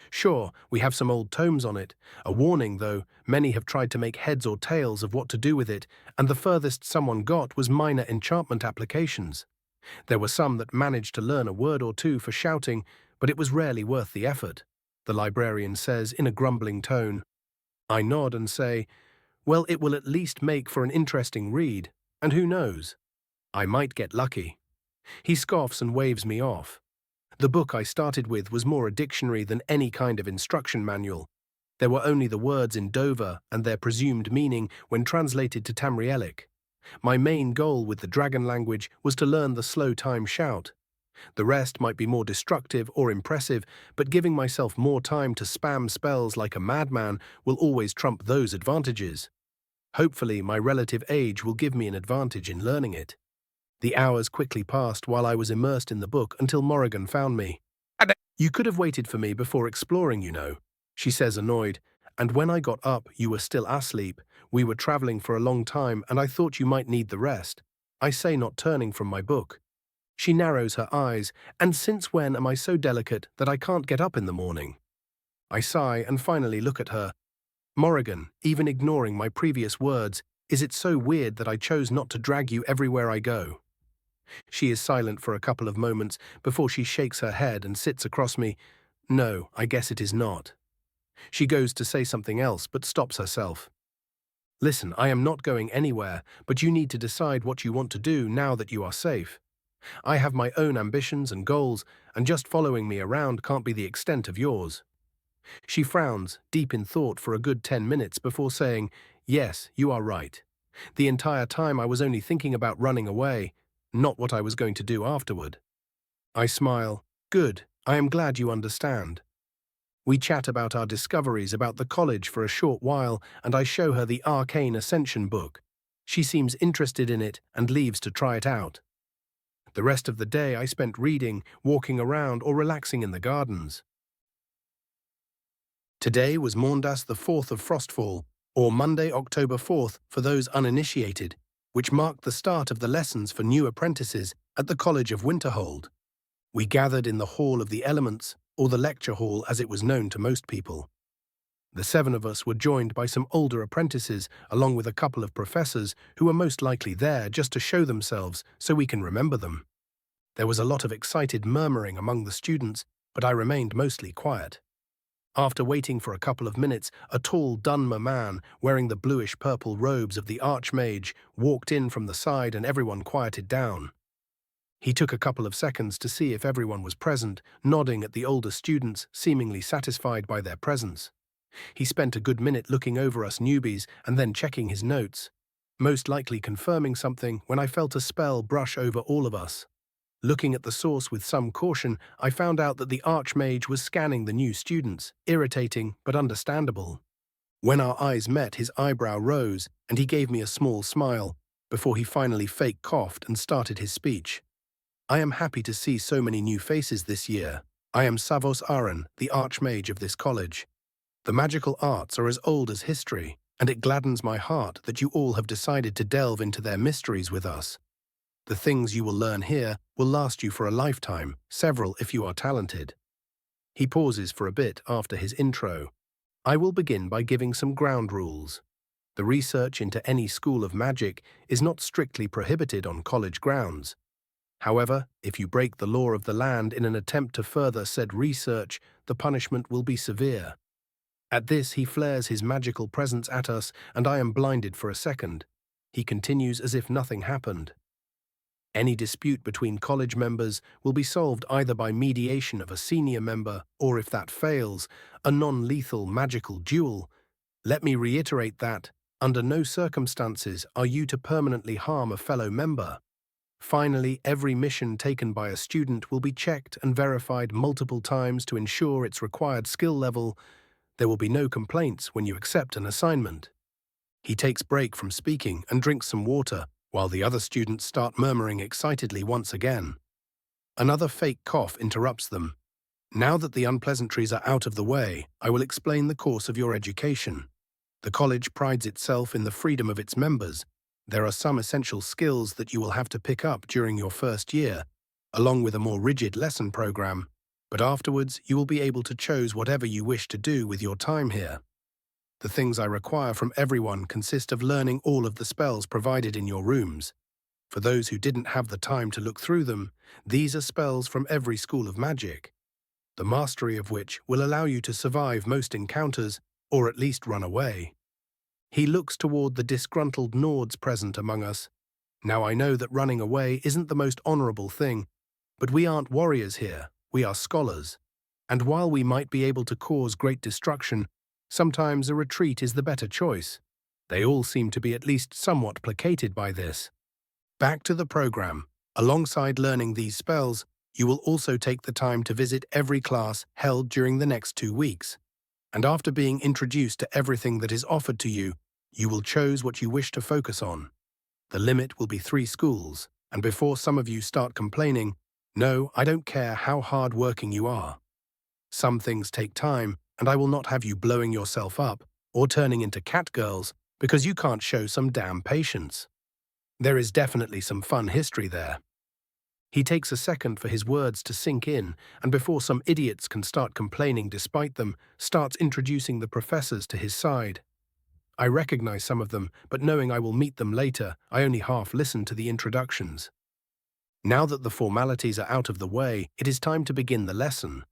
Sure, we have some old tomes on it. A warning, though, many have tried to make heads or tails of what to do with it, and the furthest someone got was minor enchantment applications. There were some that managed to learn a word or two for shouting, but it was rarely worth the effort, the librarian says in a grumbling tone. I nod and say, well, it will at least make for an interesting read, and who knows? I might get lucky. He scoffs and waves me off. The book I started with was more a dictionary than any kind of instruction manual. There were only the words in Dover and their presumed meaning when translated to Tamrielic. My main goal with the dragon language was to learn the slow time shout. The rest might be more destructive or impressive, but giving myself more time to spam spells like a madman will always trump those advantages. Hopefully, my relative age will give me an advantage in learning it. The hours quickly passed while I was immersed in the book until Morrigan found me. "You could have waited for me before exploring, you know," she says, annoyed. "And when I got up, you were still asleep. We were traveling for a long time, and I thought you might need the rest," I say, not turning from my book. She narrows her eyes. "And since when am I so delicate that I can't get up in the morning?" I sigh and finally look at her. "Morrigan, even ignoring my previous words, is it so weird that I chose not to drag you everywhere I go?" She is silent for a couple of moments before she shakes her head and sits across me. "No, I guess it is not." She goes to say something else but stops herself. "Listen, I am not going anywhere, but you need to decide what you want to do now that you are safe. I have my own ambitions and goals, and just following me around can't be the extent of yours." She frowns, deep in thought for a good 10 minutes before saying, "Yes, you are right. The entire time I was only thinking about running away, not what I was going to do afterward." I smile. "Good, I am glad you understand." We chat about our discoveries about the college for a short while, and I show her the Arcane Ascension book. She seems interested in it and leaves to try it out. The rest of the day I spent reading, walking around, or relaxing in the gardens. Today was Maundas the 4th of Frostfall, or Monday, October 4th for those uninitiated, which marked the start of the lessons for new apprentices at the College of Winterhold. We gathered in the Hall of the Elements, or the lecture hall as it was known to most people. The 7 of us were joined by some older apprentices, along with a couple of professors who were most likely there just to show themselves so we can remember them. There was a lot of excited murmuring among the students, but I remained mostly quiet. After waiting for a couple of minutes, a tall Dunmer man, wearing the bluish-purple robes of the Archmage, walked in from the side and everyone quieted down. He took a couple of seconds to see if everyone was present, nodding at the older students, seemingly satisfied by their presence. He spent a good minute looking over us newbies and then checking his notes, most likely confirming something when I felt a spell brush over all of us. Looking at the source with some caution, I found out that the Archmage was scanning the new students, irritating but understandable. When our eyes met, his eyebrow rose, and he gave me a small smile, before he finally fake coughed and started his speech. "I am happy to see so many new faces this year. I am Savos Aran, the Archmage of this college. The magical arts are as old as history, and it gladdens my heart that you all have decided to delve into their mysteries with us. The things you will learn here will last you for a lifetime, several if you are talented." He pauses for a bit after his intro. "I will begin by giving some ground rules. The research into any school of magic is not strictly prohibited on college grounds. However, if you break the law of the land in an attempt to further said research, the punishment will be severe." At this, he flares his magical presence at us, and I am blinded for a second. He continues as if nothing happened. "Any dispute between college members will be solved either by mediation of a senior member, or if that fails, a non-lethal magical duel. Let me reiterate that, under no circumstances are you to permanently harm a fellow member. Finally, every mission taken by a student will be checked and verified multiple times to ensure its required skill level. There will be no complaints when you accept an assignment." He takes break from speaking and drinks some water, while the other students start murmuring excitedly once again. Another fake cough interrupts them. "Now that the unpleasantries are out of the way, I will explain the course of your education. The college prides itself in the freedom of its members. There are some essential skills that you will have to pick up during your first year, along with a more rigid lesson program, but afterwards you will be able to choose whatever you wish to do with your time here. The things I require from everyone consist of learning all of the spells provided in your rooms. For those who didn't have the time to look through them, these are spells from every school of magic, the mastery of which will allow you to survive most encounters, or at least run away." He looks toward the disgruntled Nords present among us. Now I know that running away isn't the most honorable thing, but we aren't warriors here, we are scholars. And while we might be able to cause great destruction, sometimes a retreat is the better choice. They all seem to be at least somewhat placated by this. Back to the program. Alongside learning these spells, you will also take the time to visit every class held during the next 2 weeks. And after being introduced to everything that is offered to you, you will choose what you wish to focus on. The limit will be 3 schools, and before some of you start complaining, no, I don't care how hard-working you are. Some things take time, and I will not have you blowing yourself up or turning into catgirls because you can't show some damn patience. There is definitely some fun history there. He takes a second for his words to sink in, and before some idiots can start complaining despite them, starts introducing the professors to his side. I recognize some of them, but knowing I will meet them later, I only half listen to the introductions. Now that the formalities are out of the way, it is time to begin the lesson.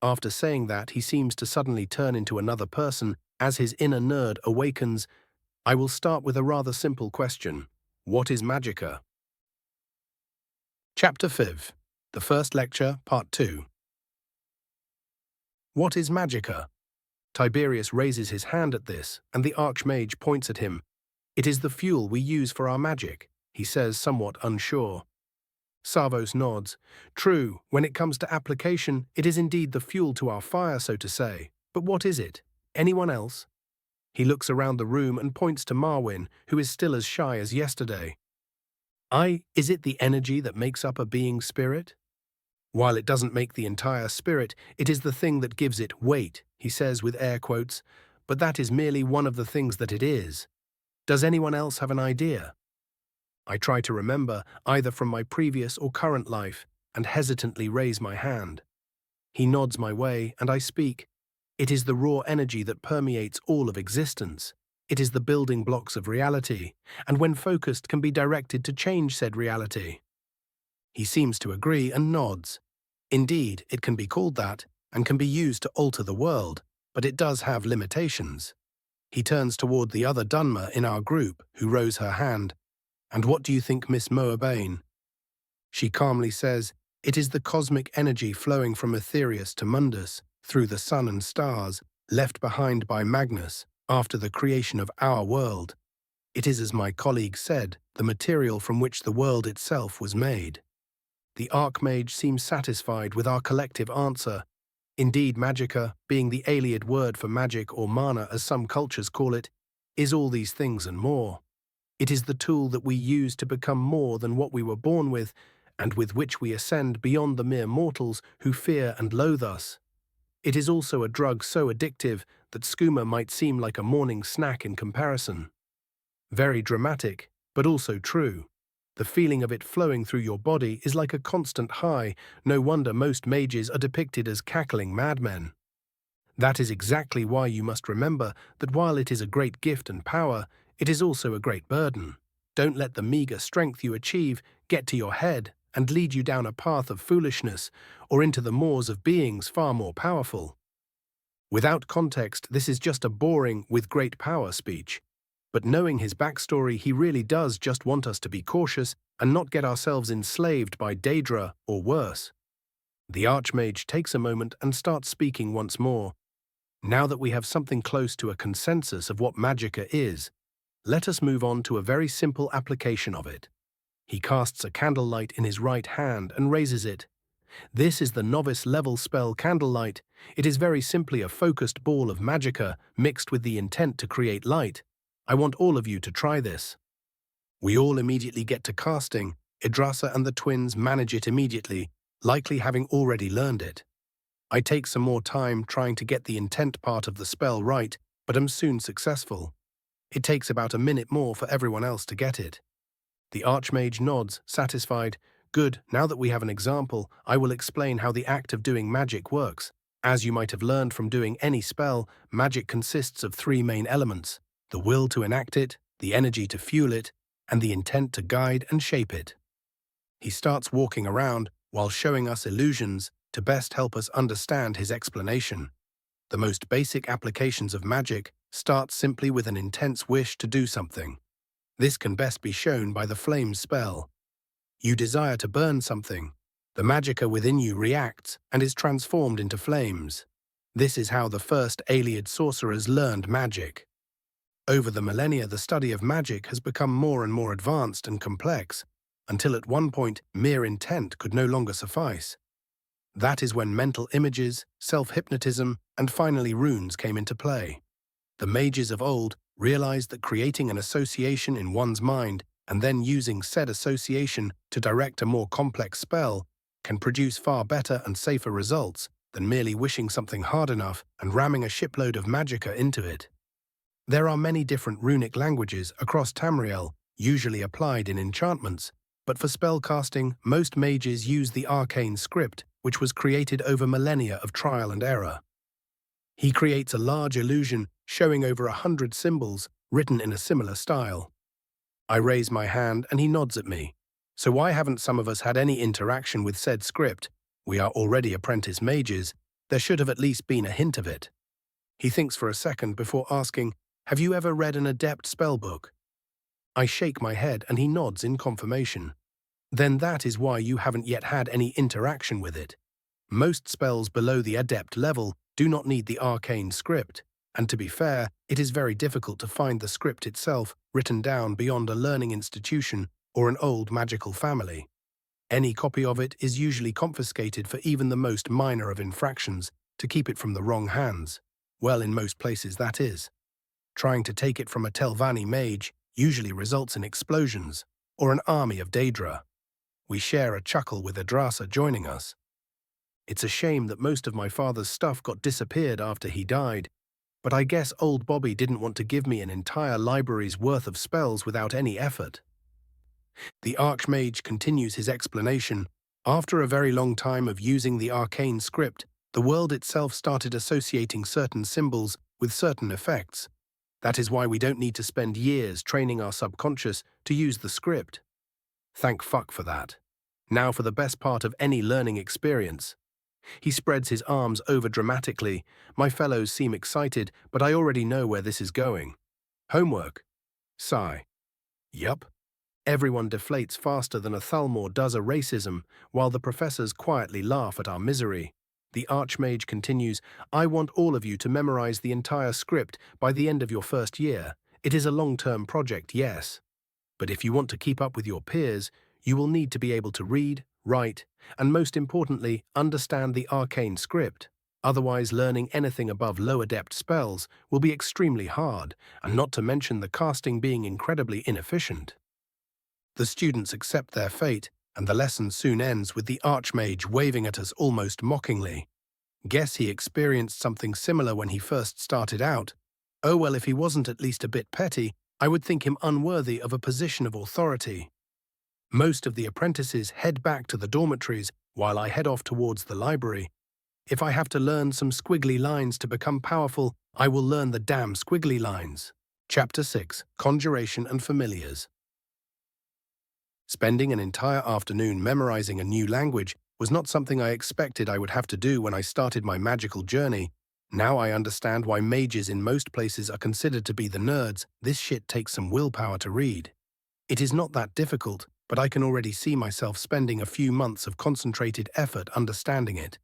After saying that, he seems to suddenly turn into another person as his inner nerd awakens. I will start with a rather simple question. What is Magicka? Chapter 5. The First Lecture, Part 2. What is Magicka? Tiberius raises his hand at this, and the Archmage points at him. It is the fuel we use for our magic, he says, somewhat unsure. Savos nods. True, when it comes to application, it is indeed the fuel to our fire, so to say. But what is it? Anyone else? He looks around the room and points to Marwyn, who is still as shy as yesterday. Is it the energy that makes up a being's spirit? While it doesn't make the entire spirit, it is the thing that gives it weight, he says with air quotes, but that is merely one of the things that it is. Does anyone else have an idea? I try to remember, either from my previous or current life, and hesitantly raise my hand. He nods my way, and I speak. It is the raw energy that permeates all of existence. It is the building blocks of reality, and when focused can be directed to change said reality. He seems to agree and nods. Indeed, it can be called that, and can be used to alter the world, but it does have limitations. He turns toward the other Dunmer in our group, who rose her hand. And what do you think, Miss Moerbane? She calmly says, it is the cosmic energy flowing from Aetherius to Mundus, through the sun and stars, left behind by Magnus, after the creation of our world. It is, as my colleague said, the material from which the world itself was made. The Archmage seems satisfied with our collective answer. Indeed, Magicka, being the Aliad word for magic or mana as some cultures call it, is all these things and more. It is the tool that we use to become more than what we were born with, and with which we ascend beyond the mere mortals who fear and loathe us. It is also a drug so addictive that skooma might seem like a morning snack in comparison. Very dramatic, but also true. The feeling of it flowing through your body is like a constant high. No wonder most mages are depicted as cackling madmen. That is exactly why you must remember that while it is a great gift and power, it is also a great burden. Don't let the meager strength you achieve get to your head and lead you down a path of foolishness or into the maws of beings far more powerful. Without context, this is just a boring, with great power speech. But knowing his backstory, he really does just want us to be cautious and not get ourselves enslaved by Daedra or worse. The Archmage takes a moment and starts speaking once more. Now that we have something close to a consensus of what Magicka is, let us move on to a very simple application of it. He casts a candlelight in his right hand and raises it. This is the novice-level spell Candlelight. It is very simply a focused ball of Magicka mixed with the intent to create light. I want all of you to try this. We all immediately get to casting. Idrasa and the twins manage it immediately, likely having already learned it. I take some more time trying to get the intent part of the spell right, but am soon successful. It takes about a minute more for everyone else to get it. The Archmage nods, satisfied. Good, now that we have an example, I will explain how the act of doing magic works. As you might have learned from doing any spell, magic consists of 3 main elements: the will to enact it, the energy to fuel it, and the intent to guide and shape it. He starts walking around while showing us illusions to best help us understand his explanation. The most basic applications of magic start simply with an intense wish to do something. This can best be shown by the flame spell. You desire to burn something. The Magicka within you reacts and is transformed into flames. This is how the first Aliad sorcerers learned magic. Over the millennia, the study of magic has become more and more advanced and complex, until at one point mere intent could no longer suffice. That is when mental images, self-hypnotism, and finally runes came into play. The mages of old realized that creating an association in one's mind and then using said association to direct a more complex spell can produce far better and safer results than merely wishing something hard enough and ramming a shipload of magicka into it. There are many different runic languages across Tamriel, usually applied in enchantments, but for spellcasting, most mages use the arcane script, which was created over millennia of trial and error. He creates a large illusion showing over 100 symbols written in a similar style. I raise my hand and he nods at me. So why haven't some of us had any interaction with said script? We are already apprentice mages. There should have at least been a hint of it. He thinks for a second before asking, "Have you ever read an adept spellbook?" I shake my head and he nods in confirmation. Then that is why you haven't yet had any interaction with it. Most spells below the adept level do not need the arcane script, and to be fair, it is very difficult to find the script itself written down beyond a learning institution or an old magical family. Any copy of it is usually confiscated for even the most minor of infractions to keep it from the wrong hands. Well, in most places that is. Trying to take it from a Telvanni mage usually results in explosions, or an army of Daedra. We share a chuckle with Adrasa joining us. It's a shame that most of my father's stuff got disappeared after he died, but I guess old Bobby didn't want to give me an entire library's worth of spells without any effort. The Archmage continues his explanation. After a very long time of using the arcane script, the world itself started associating certain symbols with certain effects. That is why we don't need to spend years training our subconscious to use the script. Thank fuck for that. Now for the best part of any learning experience. He spreads his arms over dramatically. My fellows seem excited, but I already know where this is going. Homework? Sigh. Yup. Everyone deflates faster than a Thalmor does a racism, while the professors quietly laugh at our misery. The Archmage continues, I want all of you to memorize the entire script by the end of your first year. It is a long-term project, yes. But if you want to keep up with your peers, you will need to be able to read, write, and most importantly, understand the arcane script. Otherwise, learning anything above low adept spells will be extremely hard, and not to mention the casting being incredibly inefficient. The students accept their fate, and the lesson soon ends with the Archmage waving at us almost mockingly. Guess he experienced something similar when he first started out. Oh well, if he wasn't at least a bit petty, I would think him unworthy of a position of authority. Most of the apprentices head back to the dormitories while I head off towards the library. If I have to learn some squiggly lines to become powerful, I will learn the damn squiggly lines. Chapter 6: Conjuration and Familiars. Spending an entire afternoon memorizing a new language was not something I expected I would have to do when I started my magical journey. Now I understand why mages in most places are considered to be the nerds. This shit takes some willpower to read. It is not that difficult, but I can already see myself spending a few months of concentrated effort understanding it.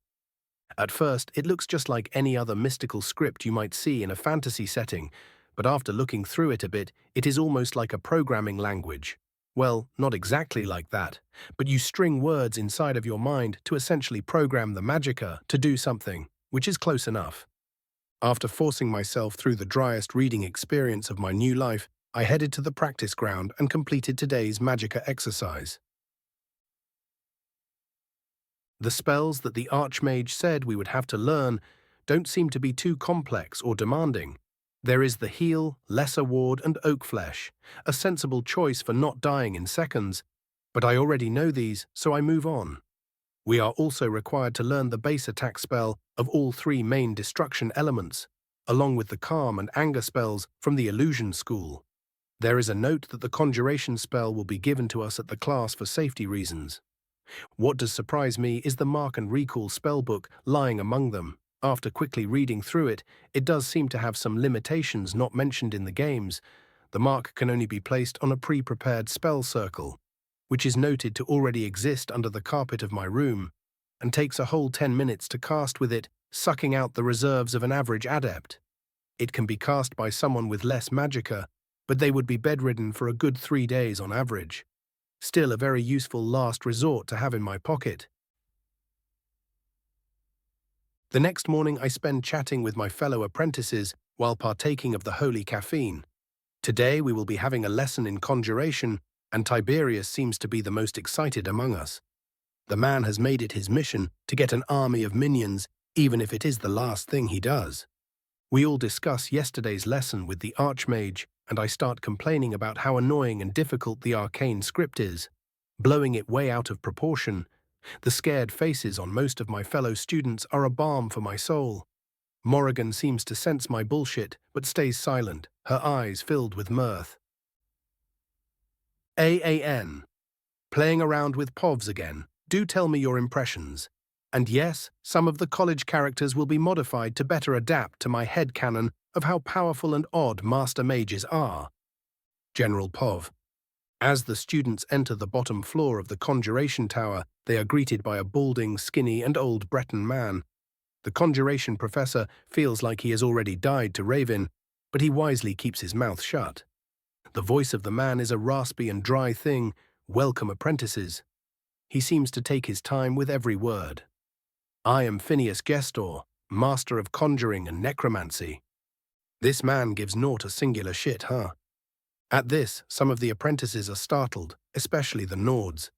At first, it looks just like any other mystical script you might see in a fantasy setting, but after looking through it a bit, it is almost like a programming language. Well, not exactly like that, but you string words inside of your mind to essentially program the magicka to do something, which is close enough. After forcing myself through the driest reading experience of my new life, I headed to the practice ground and completed today's magicka exercise. The spells that the Archmage said we would have to learn don't seem to be too complex or demanding. There is the Heal, Lesser Ward, and Oak Flesh, a sensible choice for not dying in seconds, but I already know these, so I move on. We are also required to learn the base attack spell of all three main destruction elements, along with the Calm and Anger spells from the Illusion School. There is a note that the Conjuration spell will be given to us at the class for safety reasons. What does surprise me is the Mark and Recall spellbook lying among them. After quickly reading through it, it does seem to have some limitations not mentioned in the games. The mark can only be placed on a pre-prepared spell circle, which is noted to already exist under the carpet of my room, and takes a whole 10 minutes to cast with it, sucking out the reserves of an average adept. It can be cast by someone with less magicka, but they would be bedridden for a good 3 days on average. Still a very useful last resort to have in my pocket. The next morning I spend chatting with my fellow apprentices while partaking of the holy caffeine. Today we will be having a lesson in conjuration, and Tiberius seems to be the most excited among us. The man has made it his mission to get an army of minions, even if it is the last thing he does. We all discuss yesterday's lesson with the Archmage, and I start complaining about how annoying and difficult the arcane script is, blowing it way out of proportion. The scared faces on most of my fellow students are a balm for my soul. Morrigan seems to sense my bullshit, but stays silent, her eyes filled with mirth. AAN. Playing around with POVs again. Do tell me your impressions. And yes, some of the college characters will be modified to better adapt to my headcanon of how powerful and odd Master Mages are. General POV. As the students enter the bottom floor of the Conjuration Tower, they are greeted by a balding, skinny, and old Breton man. The Conjuration Professor feels like he has already died to Raven, but he wisely keeps his mouth shut. The voice of the man is a raspy and dry thing. Welcome, apprentices. He seems to take his time with every word. I am Phineas Gestor, Master of Conjuring and Necromancy. This man gives naught a singular shit, huh? At this, some of the apprentices are startled, especially the Nords.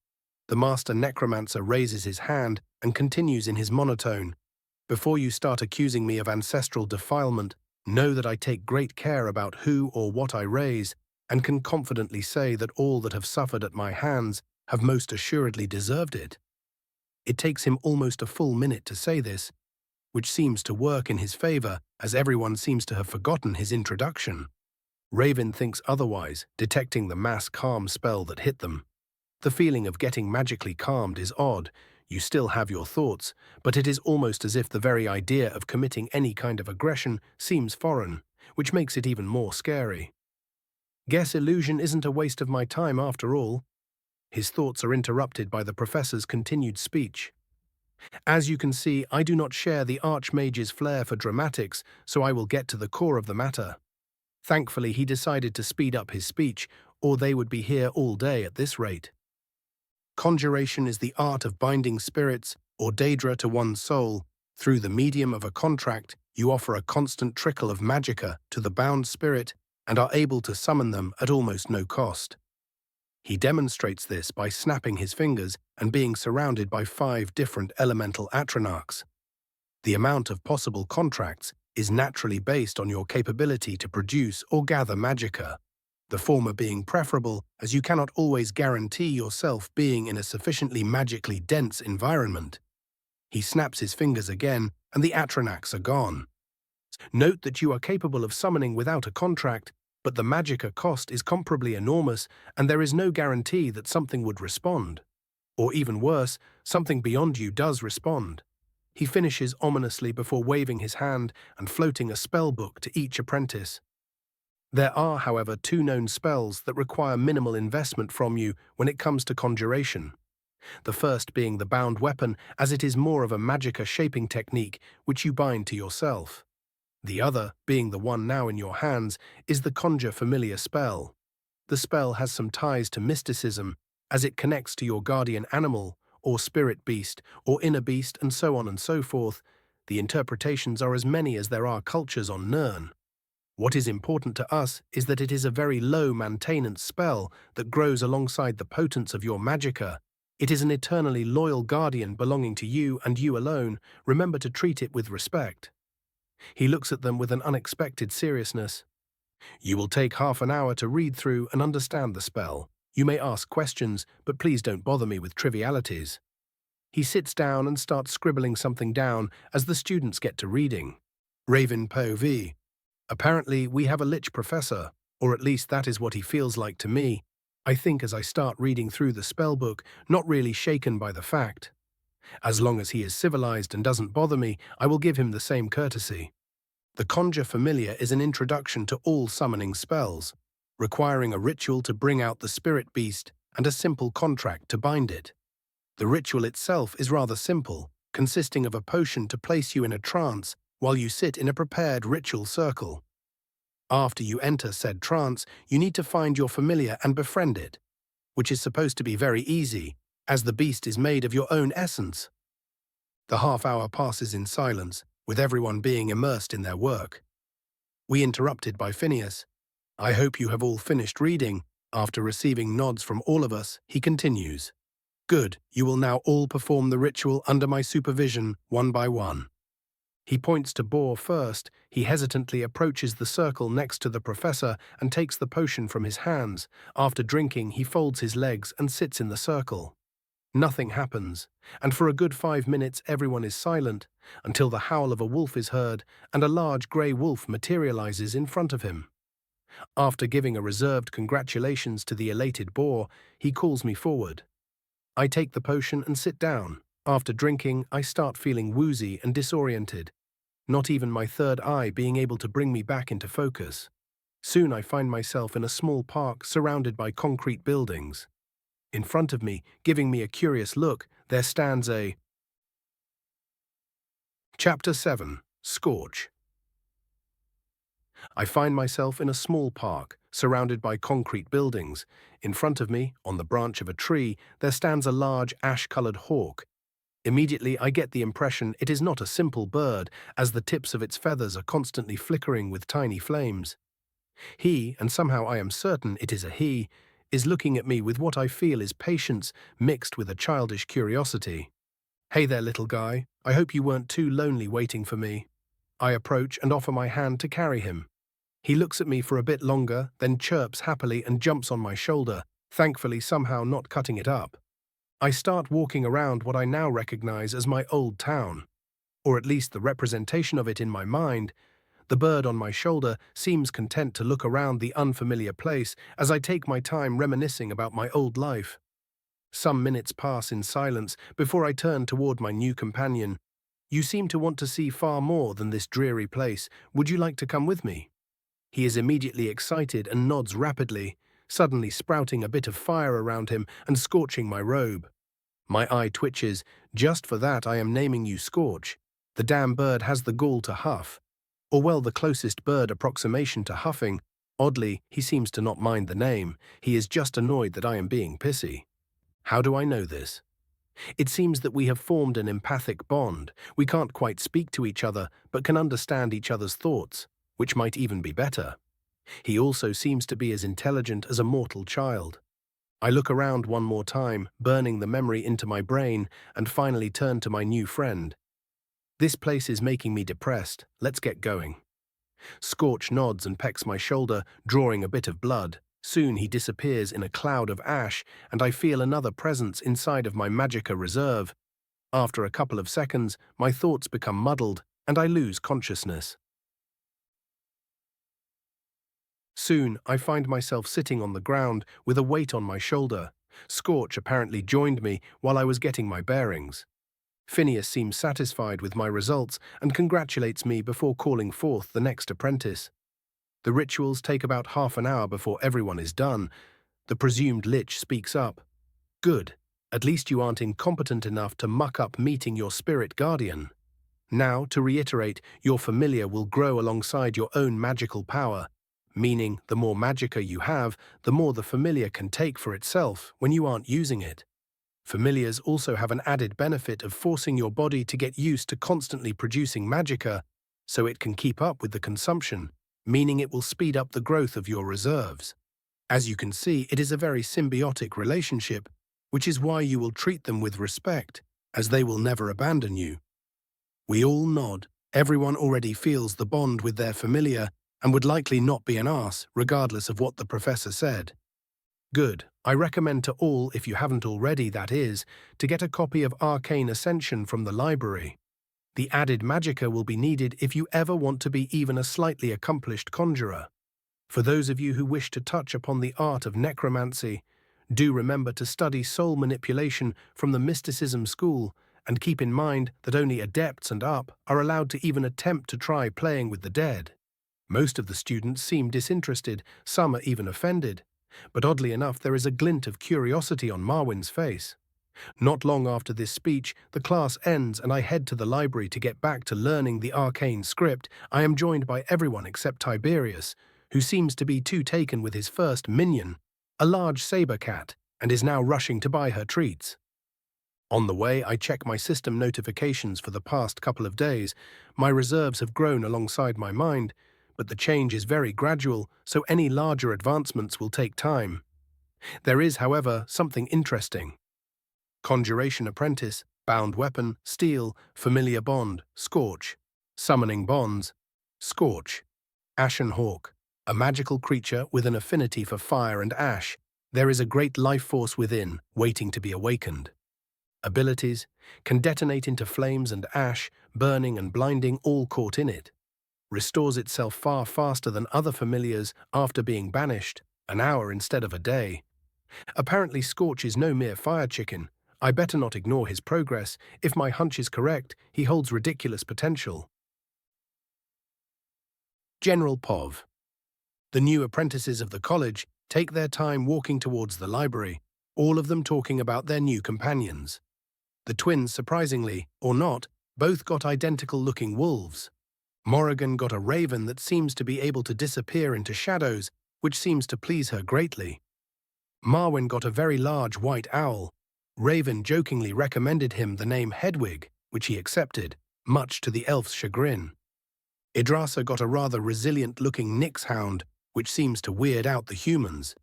The Master Necromancer raises his hand and continues in his monotone. Before you start accusing me of ancestral defilement, know that I take great care about who or what I raise, and can confidently say that all that have suffered at my hands have most assuredly deserved it. It takes him almost a full minute to say this, which seems to work in his favor, as everyone seems to have forgotten his introduction. Raven thinks otherwise, detecting the mass calm spell that hit them. The feeling of getting magically calmed is odd. You still have your thoughts, but it is almost as if the very idea of committing any kind of aggression seems foreign, which makes it even more scary. Guess illusion isn't a waste of my time after all. His thoughts are interrupted by the professor's continued speech. As you can see, I do not share the Archmage's flair for dramatics, so I will get to the core of the matter. Thankfully, he decided to speed up his speech, or they would be here all day at this rate. Conjuration is the art of binding spirits, or daedra, to one's soul. Through the medium of a contract, you offer a constant trickle of magicka to the bound spirit and are able to summon them at almost no cost. He demonstrates this by snapping his fingers and being surrounded by 5 different elemental atronachs. The amount of possible contracts is naturally based on your capability to produce or gather magicka, the former being preferable as you cannot always guarantee yourself being in a sufficiently magically dense environment. He snaps his fingers again and the atronachs are gone. Note that you are capable of summoning without a contract, but the magicka cost is comparably enormous and there is no guarantee that something would respond. Or even worse, something beyond you does respond. He finishes ominously before waving his hand and floating a spell book to each apprentice. There are, however, 2 known spells that require minimal investment from you when it comes to conjuration. The first being the bound weapon, as it is more of a magicka shaping technique which you bind to yourself. The other, being the one now in your hands, is the Conjure Familiar spell. The spell has some ties to mysticism, as it connects to your guardian animal, or spirit beast, or inner beast, and so on and so forth. The interpretations are as many as there are cultures on Nirn. What is important to us is that it is a very low maintenance spell that grows alongside the potence of your magicka. It is an eternally loyal guardian belonging to you and you alone. Remember to treat it with respect. He looks at them with an unexpected seriousness. You will take half an hour to read through and understand the spell. You may ask questions, but please don't bother me with trivialities. He sits down and starts scribbling something down as the students get to reading. Raven POV. Apparently, we have a lich professor, or at least that is what he feels like to me. I think as I start reading through the spellbook, not really shaken by the fact. As long as he is civilized and doesn't bother me, I will give him the same courtesy. The Conjure Familiar is an introduction to all summoning spells, requiring a ritual to bring out the spirit beast and a simple contract to bind it. The ritual itself is rather simple, consisting of a potion to place you in a trance while you sit in a prepared ritual circle. After you enter said trance, you need to find your familiar and befriend it, which is supposed to be very easy, as the beast is made of your own essence. The half-hour passes in silence, with everyone being immersed in their work. We interrupted by Phineas. I hope you have all finished reading. After receiving nods from all of us, he continues. Good, you will now all perform the ritual under my supervision, one by one. He points to Boar first. He hesitantly approaches the circle next to the professor and takes the potion from his hands. After drinking, he folds his legs and sits in the circle. Nothing happens, and for a good 5 minutes everyone is silent, until the howl of a wolf is heard and a large grey wolf materializes in front of him. After giving a reserved congratulations to the elated Boar, he calls me forward. I take the potion and sit down. After drinking, I start feeling woozy and disoriented, not even my third eye being able to bring me back into focus. Soon I find myself in a small park surrounded by concrete buildings. In front of me, giving me a curious look, there stands a... Chapter 7. Scorch. I find myself in a small park, surrounded by concrete buildings. In front of me, on the branch of a tree, there stands a large ash-colored hawk. Immediately I get the impression it is not a simple bird, as the tips of its feathers are constantly flickering with tiny flames. He, and somehow I am certain it is a he, is looking at me with what I feel is patience mixed with a childish curiosity. Hey there, little guy, I hope you weren't too lonely waiting for me. I approach and offer my hand to carry him. He looks at me for a bit longer, then chirps happily and jumps on my shoulder, thankfully somehow not cutting it up. I start walking around what I now recognize as my old town, or at least the representation of it in my mind. The bird on my shoulder seems content to look around the unfamiliar place as I take my time reminiscing about my old life. Some minutes pass in silence before I turn toward my new companion. You seem to want to see far more than this dreary place. Would you like to come with me? He is immediately excited and nods rapidly, suddenly sprouting a bit of fire around him and scorching my robe. My eye twitches. Just for that I am naming you Scorch. The damn bird has the gall to huff. Or well, the closest bird approximation to huffing. Oddly, he seems to not mind the name. He is just annoyed that I am being pissy. How do I know this? It seems that we have formed an empathic bond. We can't quite speak to each other, but can understand each other's thoughts, which might even be better. He also seems to be as intelligent as a mortal child. I look around one more time, burning the memory into my brain, and finally turn to my new friend. This place is making me depressed. Let's get going. Scorch nods and pecks my shoulder, drawing a bit of blood. Soon he disappears in a cloud of ash, and I feel another presence inside of my magicka reserve. After a couple of seconds, my thoughts become muddled, and I lose consciousness. Soon, I find myself sitting on the ground with a weight on my shoulder. Scorch apparently joined me while I was getting my bearings. Phineas seems satisfied with my results and congratulates me before calling forth the next apprentice. The rituals take about half an hour before everyone is done. The presumed lich speaks up. Good. At least you aren't incompetent enough to muck up meeting your spirit guardian. Now, to reiterate, your familiar will grow alongside your own magical power, meaning the more magicka you have, the more the familiar can take for itself when you aren't using it. Familiars also have an added benefit of forcing your body to get used to constantly producing magicka, so it can keep up with the consumption, meaning it will speed up the growth of your reserves. As you can see, it is a very symbiotic relationship, which is why you will treat them with respect, as they will never abandon you. We all nod. Everyone already feels the bond with their familiar and would likely not be an arse, regardless of what the professor said. Good. I recommend to all, if you haven't already, that is, to get a copy of Arcane Ascension from the library. The added magicka will be needed if you ever want to be even a slightly accomplished conjurer. For those of you who wish to touch upon the art of necromancy, do remember to study soul manipulation from the mysticism school, and keep in mind that only adepts and up are allowed to even attempt to try playing with the dead. Most of the students seem disinterested, some are even offended, but oddly enough there is a glint of curiosity on Marwyn's face. Not long after this speech, the class ends and I head to the library to get back to learning the arcane script. I am joined by everyone except Tiberius, who seems to be too taken with his first minion, a large saber cat, and is now rushing to buy her treats. On the way, I check my system notifications for the past couple of days. My reserves have grown alongside my mind, but the change is very gradual, so any larger advancements will take time. There is, however, something interesting. Conjuration Apprentice, Bound Weapon, Steel, Familiar Bond, Scorch. Summoning Bonds, Scorch. Ashen Hawk, a magical creature with an affinity for fire and ash. There is a great life force within, waiting to be awakened. Abilities, can detonate into flames and ash, burning and blinding, all caught in it. Restores itself far faster than other familiars after being banished, an hour instead of a day. Apparently Scorch is no mere fire chicken. I better not ignore his progress. If my hunch is correct, he holds ridiculous potential. General Pov. The new apprentices of the college take their time walking towards the library, all of them talking about their new companions. The twins, surprisingly, or not, both got identical-looking wolves. Morrigan got a raven that seems to be able to disappear into shadows, which seems to please her greatly. Marwyn got a very large white owl. Raven jokingly recommended him the name Hedwig, which he accepted, much to the elf's chagrin. Idrasa got a rather resilient-looking Nyx hound, which seems to weird out the humans.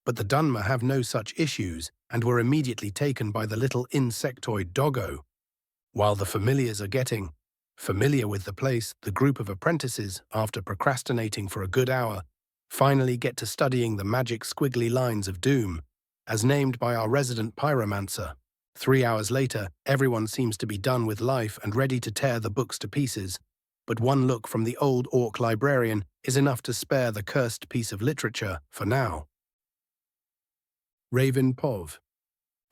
But the Dunmer have no such issues and were immediately taken by the little insectoid doggo. While the familiars are getting familiar with the place, the group of apprentices, after procrastinating for a good hour, finally get to studying the magic squiggly lines of doom, as named by our resident pyromancer. 3 hours later, everyone seems to be done with life and ready to tear the books to pieces, but one look from the old orc librarian is enough to spare the cursed piece of literature for now. Raven Pov.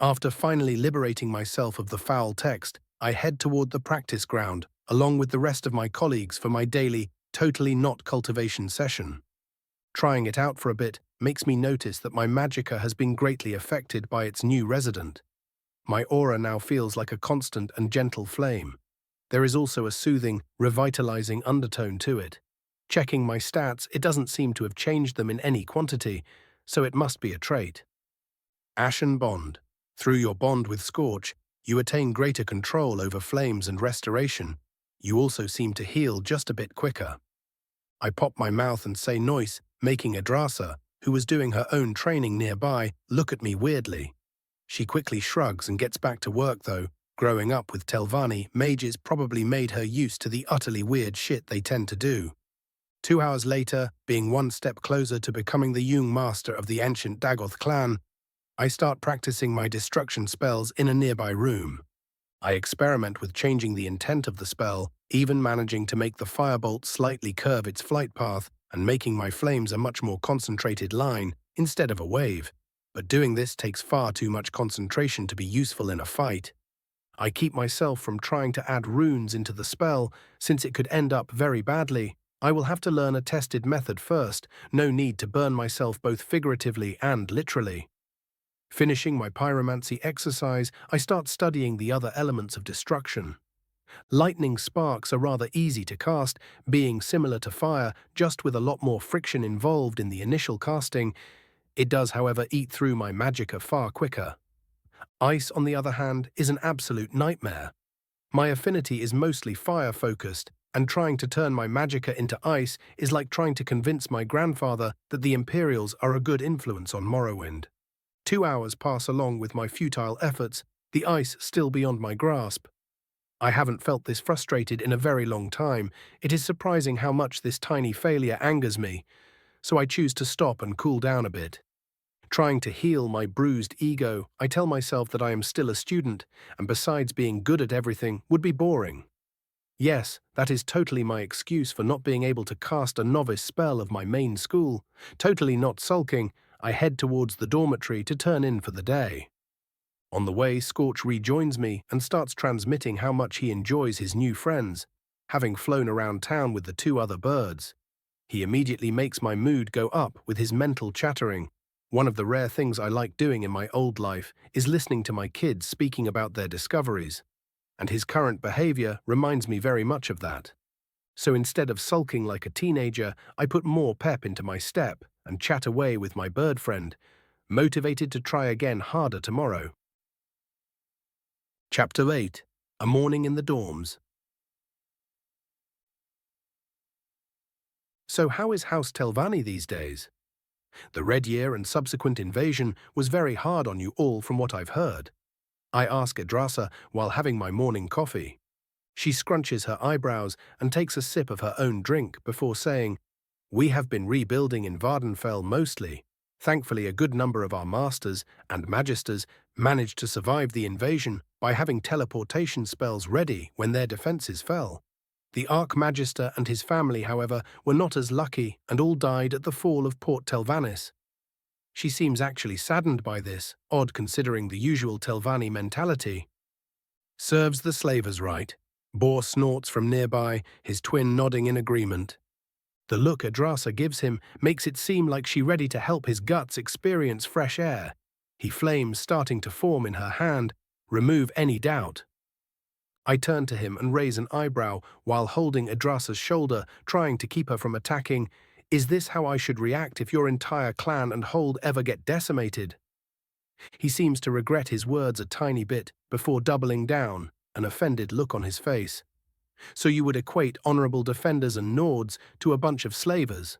After finally liberating myself of the foul text, I head toward the practice ground, along with the rest of my colleagues for my daily, totally not cultivation session. Trying it out for a bit makes me notice that my magicka has been greatly affected by its new resident. My aura now feels like a constant and gentle flame. There is also a soothing, revitalizing undertone to it. Checking my stats, it doesn't seem to have changed them in any quantity, so it must be a trait. Ashen Bond. Through your bond with Scorch, you attain greater control over flames and restoration. You also seem to heal just a bit quicker. I pop my mouth and say noise, making Idrasa, who was doing her own training nearby, look at me weirdly. She quickly shrugs and gets back to work though. Growing up with Telvanni, mages probably made her used to the utterly weird shit they tend to do. 2 hours later, being one step closer to becoming the young master of the ancient Dagoth clan, I start practicing my destruction spells in a nearby room. I experiment with changing the intent of the spell, even managing to make the firebolt slightly curve its flight path and making my flames a much more concentrated line instead of a wave. But doing this takes far too much concentration to be useful in a fight. I keep myself from trying to add runes into the spell, since it could end up very badly. I will have to learn a tested method first, no need to burn myself both figuratively and literally. Finishing my pyromancy exercise, I start studying the other elements of destruction. Lightning sparks are rather easy to cast, being similar to fire, just with a lot more friction involved in the initial casting. It does, however, eat through my magicka far quicker. Ice, on the other hand, is an absolute nightmare. My affinity is mostly fire-focused, and trying to turn my magicka into ice is like trying to convince my grandfather that the Imperials are a good influence on Morrowind. 2 hours pass along with my futile efforts, the ice still beyond my grasp. I haven't felt this frustrated in a very long time. It is surprising how much this tiny failure angers me, so I choose to stop and cool down a bit. Trying to heal my bruised ego, I tell myself that I am still a student, and besides being good at everything would be boring. Yes, that is totally my excuse for not being able to cast a novice spell of my main school. Totally not sulking, I head towards the dormitory to turn in for the day. On the way, Scorch rejoins me and starts transmitting how much he enjoys his new friends, having flown around town with the 2 other birds. He immediately makes my mood go up with his mental chattering. One of the rare things I like doing in my old life is listening to my kids speaking about their discoveries, and his current behavior reminds me very much of that. So instead of sulking like a teenager, I put more pep into my step and chat away with my bird friend, motivated to try again harder tomorrow. Chapter 8. A Morning in the Dorms. So how is House Telvanni these days? The Red Year and subsequent invasion was very hard on you all from what I've heard. I ask Idrasa while having my morning coffee. She scrunches her eyebrows and takes a sip of her own drink before saying, "We have been rebuilding in Vardenfell mostly. Thankfully, a good number of our masters and magisters managed to survive the invasion by having teleportation spells ready when their defenses fell. The Archmagister and his family, however, were not as lucky and all died at the fall of Port Telvannis." She seems actually saddened by this, odd considering the usual Telvanni mentality. "Serves the slavers right." Bor snorts from nearby, his twin nodding in agreement. The look Idrasa gives him makes it seem like she's ready to help his guts experience fresh air. He flames starting to form in her hand, remove any doubt. I turn to him and raise an eyebrow while holding Idrasa's shoulder, trying to keep her from attacking. Is this how I should react if your entire clan and hold ever get decimated? He seems to regret his words a tiny bit before doubling down, an offended look on his face. So you would equate honorable defenders and Nords to a bunch of slavers?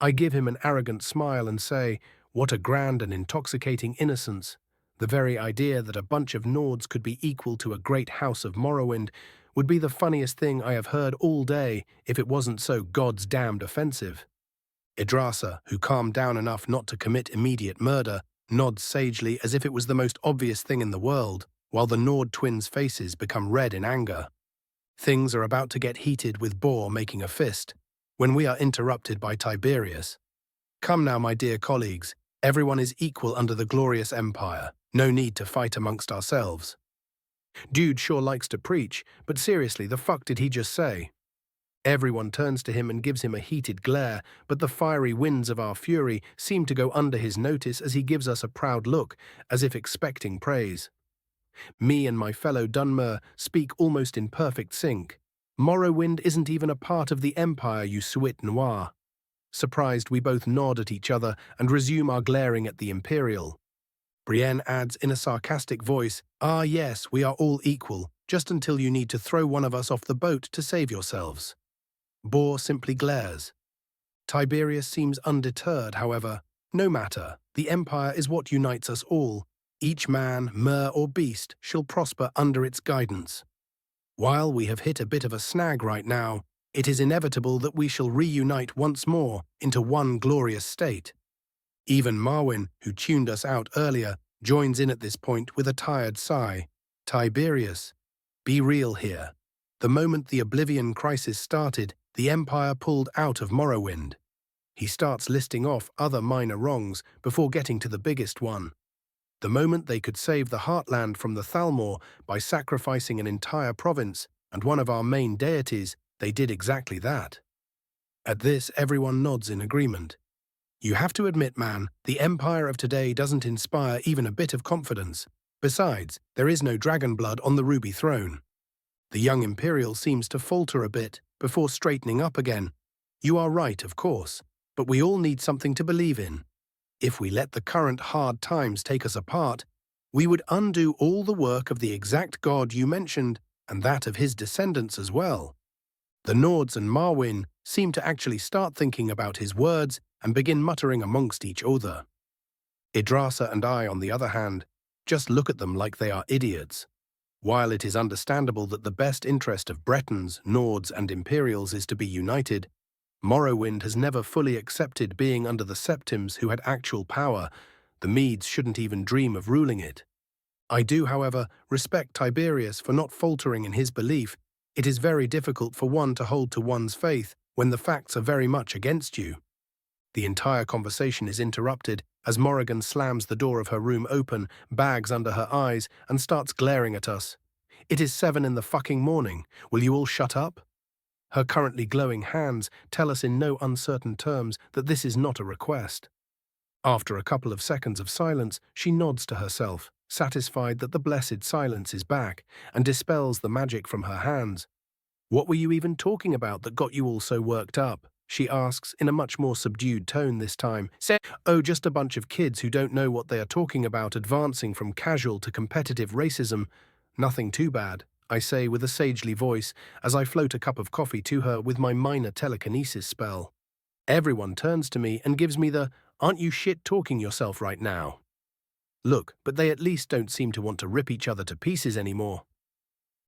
I give him an arrogant smile and say, what a grand and intoxicating innocence. The very idea that a bunch of Nords could be equal to a great house of Morrowind would be the funniest thing I have heard all day if it wasn't so God's damned offensive. Idrasa, who calmed down enough not to commit immediate murder, nods sagely as if it was the most obvious thing in the world, while the Nord twins' faces become red in anger. Things are about to get heated with Bor making a fist, when we are interrupted by Tiberius. "Come now, my dear colleagues, everyone is equal under the glorious empire. No need to fight amongst ourselves." Dude sure likes to preach, but seriously, the fuck did he just say? Everyone turns to him and gives him a heated glare, but the fiery winds of our fury seem to go under his notice as he gives us a proud look, as if expecting praise. Me and my fellow Dunmer speak almost in perfect sync. "Morrowind isn't even a part of the Empire, you Suit Noir." Surprised, we both nod at each other and resume our glaring at the Imperial. Brienne adds in a sarcastic voice, "Ah yes, we are all equal, just until you need to throw one of us off the boat to save yourselves." Bor simply glares. Tiberius seems undeterred, however. "No matter, the Empire is what unites us all. Each man, mer or beast shall prosper under its guidance. While we have hit a bit of a snag right now, it is inevitable that we shall reunite once more into one glorious state." Even Marwyn, who tuned us out earlier, joins in at this point with a tired sigh. "Tiberius, be real here. The moment the Oblivion crisis started, the Empire pulled out of Morrowind." He starts listing off other minor wrongs before getting to the biggest one. The moment they could save the Heartland from the Thalmor by sacrificing an entire province and one of our main deities, they did exactly that. At this, everyone nods in agreement. You have to admit, man, the Empire of today doesn't inspire even a bit of confidence. Besides, there is no dragon blood on the Ruby Throne. The young Imperial seems to falter a bit before straightening up again. "You are right, of course, but we all need something to believe in. If we let the current hard times take us apart, we would undo all the work of the exact god you mentioned, and that of his descendants as well." The Nords and Marwyn seem to actually start thinking about his words and begin muttering amongst each other. Idrasa and I, on the other hand, just look at them like they are idiots. While it is understandable that the best interest of Bretons, Nords, and Imperials is to be united, Morrowind has never fully accepted being under the Septims who had actual power. The Medes shouldn't even dream of ruling it. I do, however, respect Tiberius for not faltering in his belief. It is very difficult for one to hold to one's faith when the facts are very much against you. The entire conversation is interrupted as Morrigan slams the door of her room open, bags under her eyes, and starts glaring at us. "It is 7 in the fucking morning. Will you all shut up?" Her currently glowing hands tell us in no uncertain terms that this is not a request. After a couple of seconds of silence, she nods to herself, satisfied that the blessed silence is back, and dispels the magic from her hands. "What were you even talking about that got you all so worked up?" she asks in a much more subdued tone this time. "Oh, just a bunch of kids who don't know what they are talking about, advancing from casual to competitive racism. Nothing too bad," I say with a sagely voice as I float a cup of coffee to her with my minor telekinesis spell. Everyone turns to me and gives me the "aren't you shit talking yourself right now?" look, but they at least don't seem to want to rip each other to pieces anymore.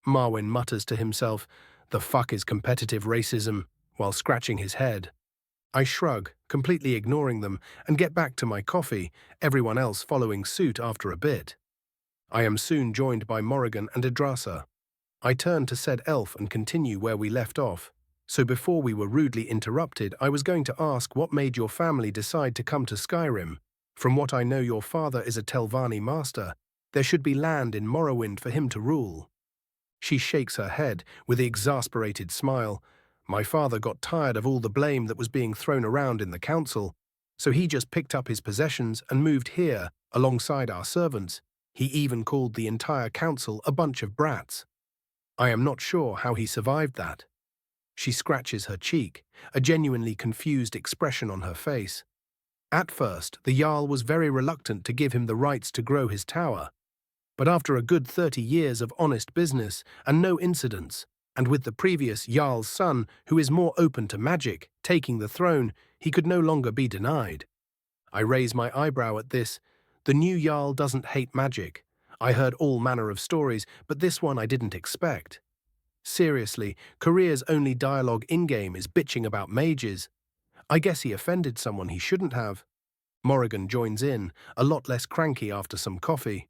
Marwyn mutters to himself, "The fuck is competitive racism?" while scratching his head. I shrug, completely ignoring them, and get back to my coffee, everyone else following suit after a bit. I am soon joined by Morrigan and Idrasa. I turn to said elf and continue where we left off. "So before we were rudely interrupted, I was going to ask what made your family decide to come to Skyrim. From what I know, your father is a Telvanni master. There should be land in Morrowind for him to rule." She shakes her head with an exasperated smile. "My father got tired of all the blame that was being thrown around in the council, so he just picked up his possessions and moved here alongside our servants. He even called the entire council a bunch of brats. I am not sure how he survived that." She scratches her cheek, a genuinely confused expression on her face. "At first, the Jarl was very reluctant to give him the rights to grow his tower. But after a good 30 years of honest business and no incidents, and with the previous Jarl's son, who is more open to magic, taking the throne, he could no longer be denied." I raise my eyebrow at this. The new Jarl doesn't hate magic. I heard all manner of stories, but this one I didn't expect. Seriously, Career's only dialogue in-game is bitching about mages. I guess he offended someone he shouldn't have. Morrigan joins in, a lot less cranky after some coffee.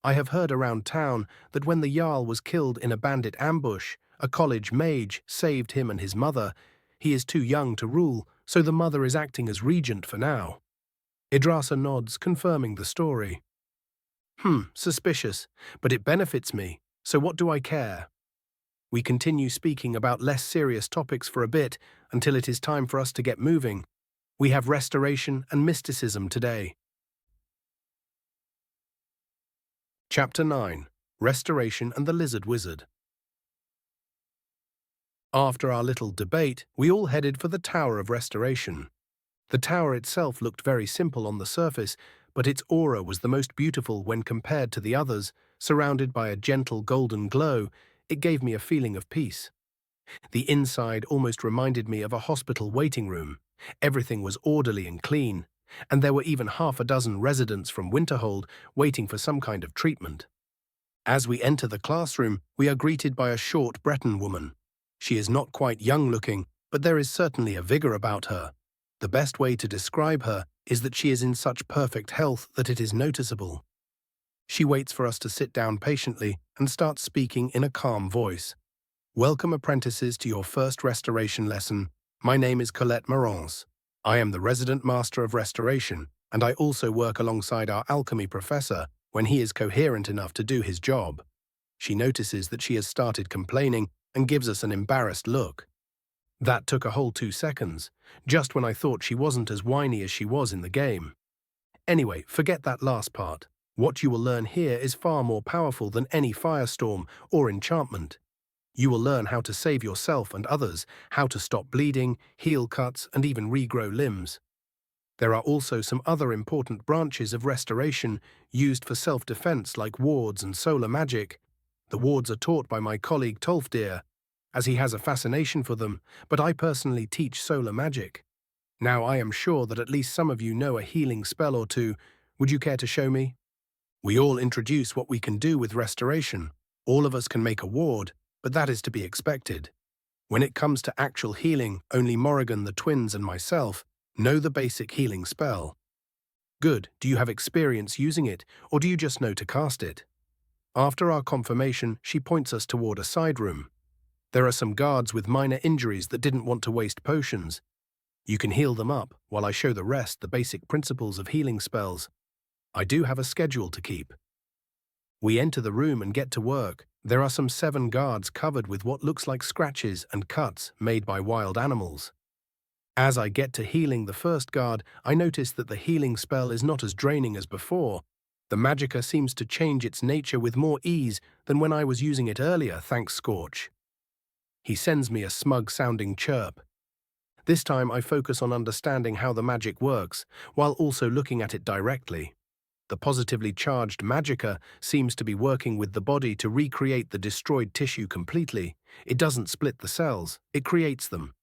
"I have heard around town that when the Jarl was killed in a bandit ambush, a college mage saved him and his mother. He is too young to rule, so the mother is acting as regent for now." Idrasa nods, confirming the story. Suspicious, but it benefits me, so what do I care? We continue speaking about less serious topics for a bit until it is time for us to get moving. We have restoration and mysticism today. Chapter 9. Restoration and the Lizard Wizard. After our little debate, we all headed for the Tower of Restoration. The tower itself looked very simple on the surface, but its aura was the most beautiful when compared to the others. Surrounded by a gentle golden glow, it gave me a feeling of peace. The inside almost reminded me of a hospital waiting room. Everything was orderly and clean, and there were even half a dozen residents from Winterhold waiting for some kind of treatment. As we enter the classroom, we are greeted by a short Breton woman. She is not quite young-looking, but there is certainly a vigor about her. The best way to describe her is that she is in such perfect health that it is noticeable. She waits for us to sit down patiently and starts speaking in a calm voice. "Welcome, apprentices, to your first restoration lesson. My name is Colette Morance. I am the resident master of restoration, and I also work alongside our alchemy professor when he is coherent enough to do his job." She notices that she has started complaining and gives us an embarrassed look. That took a whole 2 seconds, just when I thought she wasn't as whiny as she was in the game. Anyway, forget that last part. What you will learn here is far more powerful than any firestorm or enchantment. You will learn how to save yourself and others, how to stop bleeding, heal cuts, and even regrow limbs. There are also some other important branches of restoration used for self-defense like wards and solar magic. The wards are taught by my colleague Tolfdir, as he has a fascination for them, but I personally teach solar magic. Now I am sure that at least some of you know a healing spell or two. Would you care to show me? We all introduce what we can do with restoration. All of us can make a ward, but that is to be expected. When it comes to actual healing, only Morrigan, the twins, and myself know the basic healing spell. Good. Do you have experience using it, or do you just know to cast it? After our confirmation, she points us toward a side room. There are some guards with minor injuries that didn't want to waste potions. You can heal them up while I show the rest the basic principles of healing spells. I do have a schedule to keep. We enter the room and get to work. There are some 7 guards covered with what looks like scratches and cuts made by wild animals. As I get to healing the first guard, I notice that the healing spell is not as draining as before. The magicka seems to change its nature with more ease than when I was using it earlier, thanks Scorch. He sends me a smug-sounding chirp. This time I focus on understanding how the magic works, while also looking at it directly. The positively charged magicka seems to be working with the body to recreate the destroyed tissue completely. It doesn't split the cells, it creates them.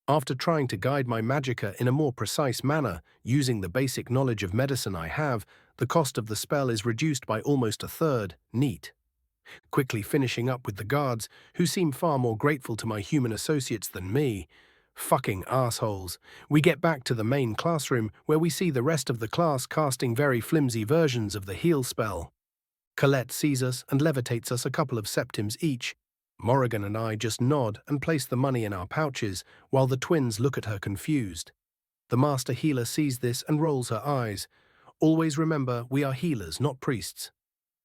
After trying to guide my magicka in a more precise manner, using the basic knowledge of medicine I have, the cost of the spell is reduced by almost a third. Neat. Quickly finishing up with the guards, who seem far more grateful to my human associates than me. Fucking assholes. We get back to the main classroom, where we see the rest of the class casting very flimsy versions of the heal spell. Colette sees us and levitates us a couple of septims each. Morrigan and I just nod and place the money in our pouches, while the twins look at her confused. The master healer sees this and rolls her eyes. Always remember, we are healers, not priests.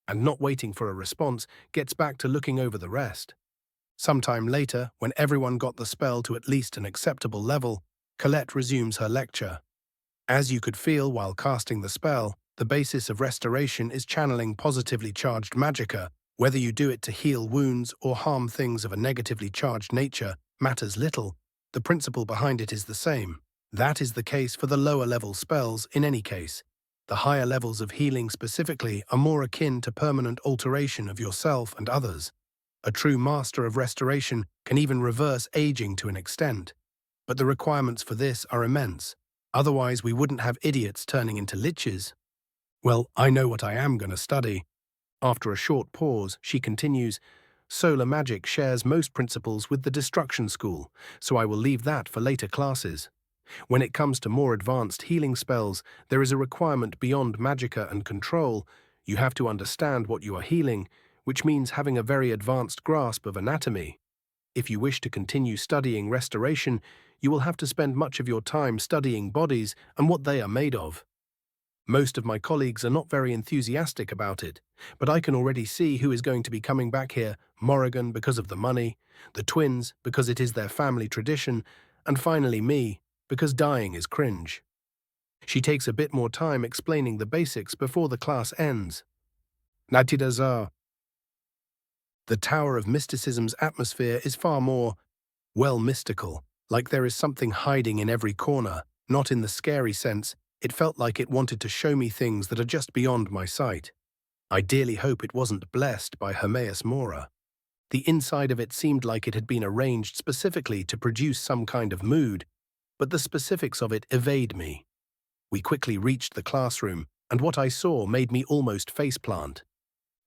And not waiting for a response, gets back to looking over the rest. Sometime later, when everyone got the spell to at least an acceptable level, Colette resumes her lecture. As you could feel while casting the spell, the basis of restoration is channeling positively charged magicka. Whether you do it to heal wounds or harm things of a negatively charged nature matters little. The principle behind it is the same. That is the case for the lower-level spells in any case. The higher levels of healing specifically are more akin to permanent alteration of yourself and others. A true master of restoration can even reverse aging to an extent. But the requirements for this are immense. Otherwise, we wouldn't have idiots turning into liches. Well, I know what I am going to study. After a short pause, she continues, Solar magic shares most principles with the Destruction School, so I will leave that for later classes. When it comes to more advanced healing spells, there is a requirement beyond magicka and control. You have to understand what you are healing, which means having a very advanced grasp of anatomy. If you wish to continue studying restoration, you will have to spend much of your time studying bodies and what they are made of. Most of my colleagues are not very enthusiastic about it, but I can already see who is going to be coming back here: Morrigan because of the money, the twins because it is their family tradition, and finally me, because dying is cringe. She takes a bit more time explaining the basics before the class ends. Natidazar. The Tower of Mysticism's atmosphere is far more, well, mystical, like there is something hiding in every corner, not in the scary sense. It felt like it wanted to show me things that are just beyond my sight. I dearly hope it wasn't blessed by Hermaeus Mora. The inside of it seemed like it had been arranged specifically to produce some kind of mood, but the specifics of it evade me. We quickly reached the classroom, and what I saw made me almost faceplant.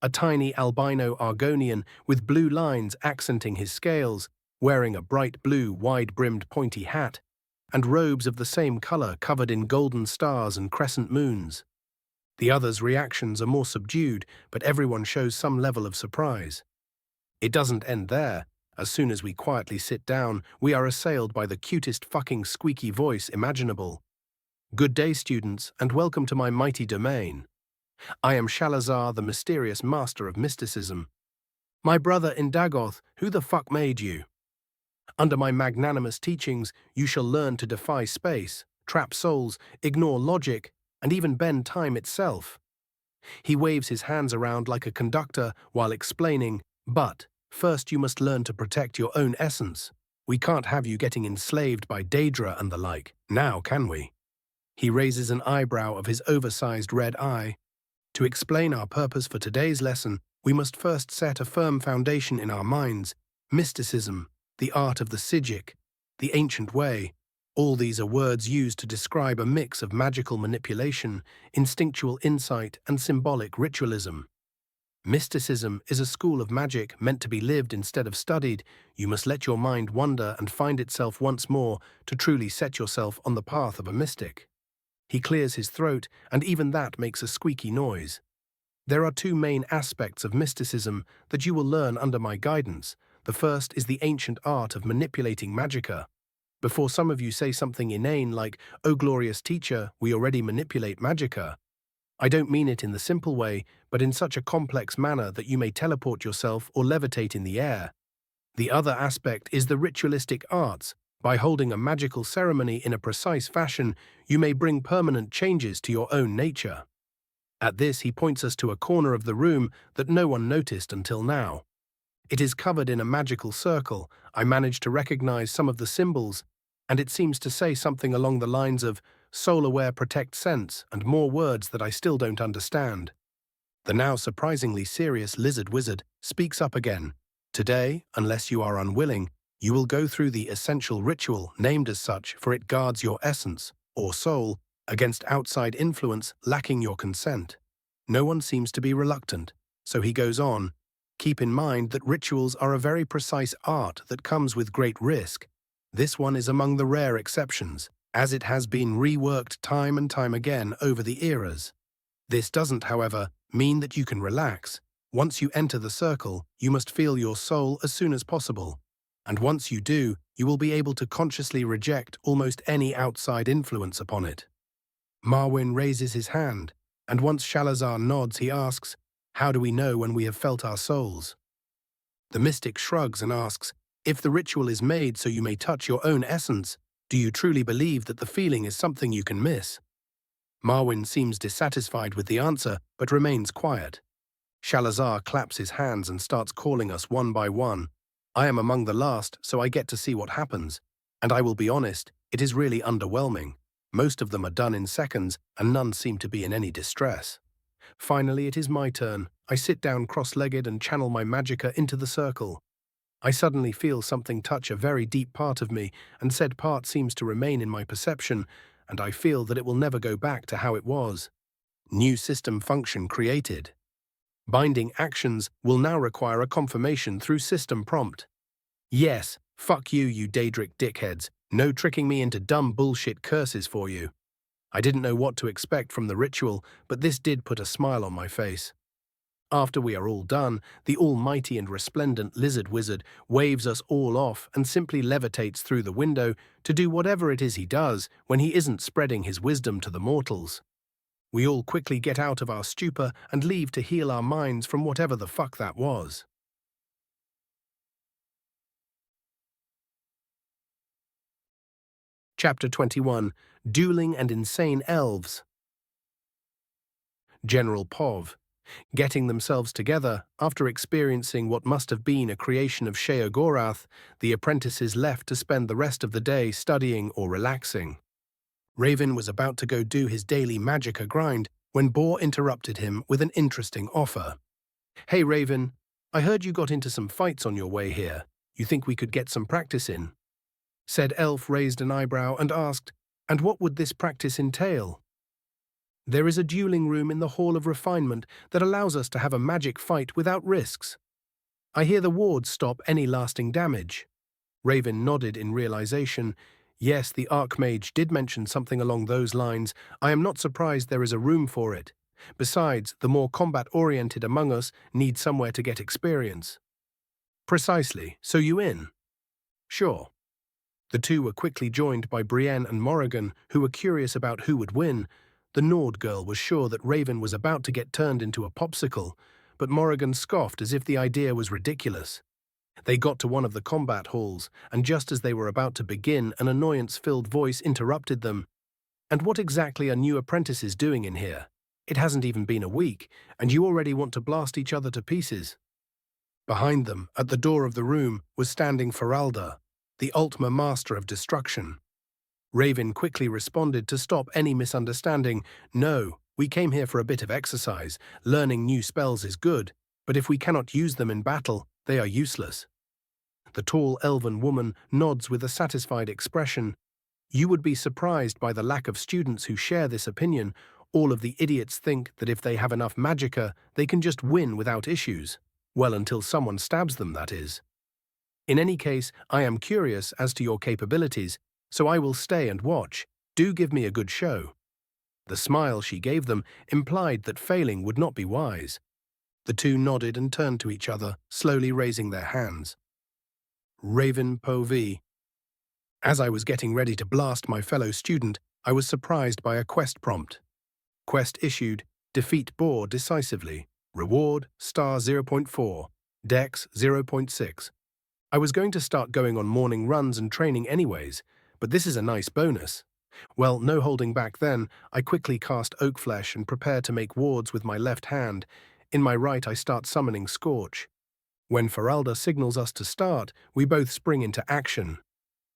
A tiny albino Argonian with blue lines accenting his scales, wearing a bright blue, wide-brimmed pointy hat, and robes of the same color covered in golden stars and crescent moons. The others' reactions are more subdued, but everyone shows some level of surprise. It doesn't end there. As soon as we quietly sit down, we are assailed by the cutest fucking squeaky voice imaginable. Good day, students, and welcome to my mighty domain. I am Shalazar, the mysterious master of mysticism. My brother in Dagoth, who the fuck made you? Under my magnanimous teachings, you shall learn to defy space, trap souls, ignore logic, and even bend time itself. He waves his hands around like a conductor while explaining, but first you must learn to protect your own essence. We can't have you getting enslaved by Daedra and the like, now can we? He raises an eyebrow of his oversized red eye. To explain our purpose for today's lesson, we must first set a firm foundation in our minds: mysticism, the art of the Sijic, the ancient way. All these are words used to describe a mix of magical manipulation, instinctual insight, and symbolic ritualism. Mysticism is a school of magic meant to be lived instead of studied. You must let your mind wander and find itself once more to truly set yourself on the path of a mystic. He clears his throat, and even that makes a squeaky noise. There are two main aspects of mysticism that you will learn under my guidance. The first is the ancient art of manipulating magicka. Before some of you say something inane like, "Oh glorious teacher, we already manipulate magicka," I don't mean it in the simple way, but in such a complex manner that you may teleport yourself or levitate in the air. The other aspect is the ritualistic arts, By holding a magical ceremony in a precise fashion, you may bring permanent changes to your own nature. At this, he points us to a corner of the room that no one noticed until now. It is covered in a magical circle. I managed to recognize some of the symbols, and it seems to say something along the lines of soul-aware protect sense and more words that I still don't understand. The now surprisingly serious lizard wizard speaks up again. Today, unless you are unwilling, you will go through the essential ritual named as such, for it guards your essence, or soul, against outside influence lacking your consent. No one seems to be reluctant, so he goes on. Keep in mind that rituals are a very precise art that comes with great risk. This one is among the rare exceptions, as it has been reworked time and time again over the eras. This doesn't, however, mean that you can relax. Once you enter the circle, you must feel your soul as soon as possible. And once you do, you will be able to consciously reject almost any outside influence upon it. Marwyn raises his hand, and once Shalazar nods, he asks, "How do we know when we have felt our souls?" The mystic shrugs and asks, "If the ritual is made so you may touch your own essence, do you truly believe that the feeling is something you can miss?" Marwyn seems dissatisfied with the answer, but remains quiet. Shalazar claps his hands and starts calling us one by one. I am among the last, so I get to see what happens. And I will be honest, it is really underwhelming. Most of them are done in seconds, and none seem to be in any distress. Finally, it is my turn. I sit down cross-legged and channel my magicka into the circle. I suddenly feel something touch a very deep part of me, and said part seems to remain in my perception, and I feel that it will never go back to how it was. New system function created. Binding actions will now require a confirmation through system prompt. Yes, fuck you, you Daedric dickheads. No tricking me into dumb bullshit curses for you. I didn't know what to expect from the ritual, but this did put a smile on my face. After we are all done, the almighty and resplendent lizard wizard waves us all off and simply levitates through the window to do whatever it is he does when he isn't spreading his wisdom to the mortals. We all quickly get out of our stupor and leave to heal our minds from whatever the fuck that was. Chapter 21. Dueling and Insane Elves. General Pov. Getting themselves together, after experiencing what must have been a creation of Sheogorath, the apprentices left to spend the rest of the day studying or relaxing. Raven was about to go do his daily magicka grind when Boar interrupted him with an interesting offer. "Hey Raven, I heard you got into some fights on your way here. You think we could get some practice in?" Said Elf raised an eyebrow and asked, "And what would this practice entail?" "There is a dueling room in the Hall of Refinement that allows us to have a magic fight without risks. I hear the wards stop any lasting damage." Raven nodded in realization. Yes, the Archmage did mention something along those lines. I am not surprised there is a room for it. Besides, the more combat-oriented among us need somewhere to get experience. "Precisely. So you in?" "Sure." The two were quickly joined by Brienne and Morrigan, who were curious about who would win. The Nord girl was sure that Raven was about to get turned into a popsicle, but Morrigan scoffed as if the idea was ridiculous. They got to one of the combat halls, and just as they were about to begin, an annoyance-filled voice interrupted them. "And what exactly are new apprentices doing in here? It hasn't even been a week, and you already want to blast each other to pieces." Behind them, at the door of the room, was standing Feralda, the Ultima Master of Destruction. Raven quickly responded to stop any misunderstanding. "No, we came here for a bit of exercise. Learning new spells is good, but if we cannot use them in battle, they are useless." The tall elven woman nods with a satisfied expression. "You would be surprised by the lack of students who share this opinion. All of the idiots think that if they have enough magicka, they can just win without issues. Well, until someone stabs them, that is. In any case, I am curious as to your capabilities, so I will stay and watch. Do give me a good show." The smile she gave them implied that failing would not be wise. The two nodded and turned to each other, slowly raising their hands. Raven Povi. As I was getting ready to blast my fellow student, I was surprised by a quest prompt. Quest issued: defeat Boar decisively. Reward: star 0.4. Dex 0.6. I was going to start going on morning runs and training anyways, but this is a nice bonus. Well, no holding back then, I quickly cast Oak Flesh and prepare to make wards with my left hand. In my right, I start summoning Scorch. When Feralda signals us to start, we both spring into action.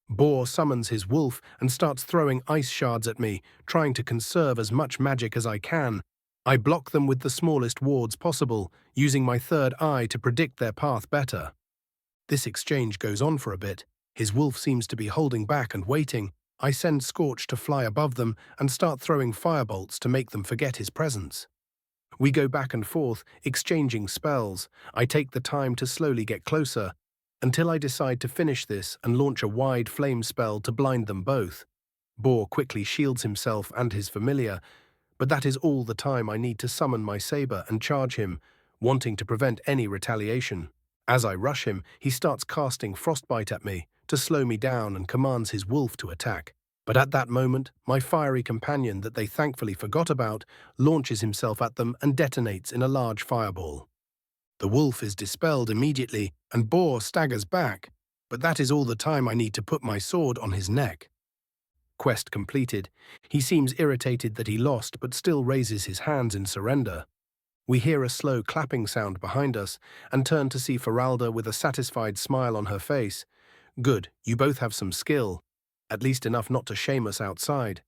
Boar summons his wolf and starts throwing ice shards at me, trying to conserve as much magic as I can. I block them with the smallest wards possible, using my third eye to predict their path better. This exchange goes on for a bit. His wolf seems to be holding back and waiting. I send Scorch to fly above them and start throwing firebolts to make them forget his presence. We go back and forth, exchanging spells. I take the time to slowly get closer, until I decide to finish this and launch a wide flame spell to blind them both. Boar quickly shields himself and his familiar, but that is all the time I need to summon my saber and charge him, wanting to prevent any retaliation. As I rush him, he starts casting Frostbite at me to slow me down and commands his wolf to attack. But at that moment, my fiery companion that they thankfully forgot about launches himself at them and detonates in a large fireball. The wolf is dispelled immediately, and Boar staggers back, but that is all the time I need to put my sword on his neck. Quest completed. He seems irritated that he lost, but still raises his hands in surrender. We hear a slow clapping sound behind us, and turn to see Feralda with a satisfied smile on her face. Good, you both have some skill, at least enough not to shame us outside.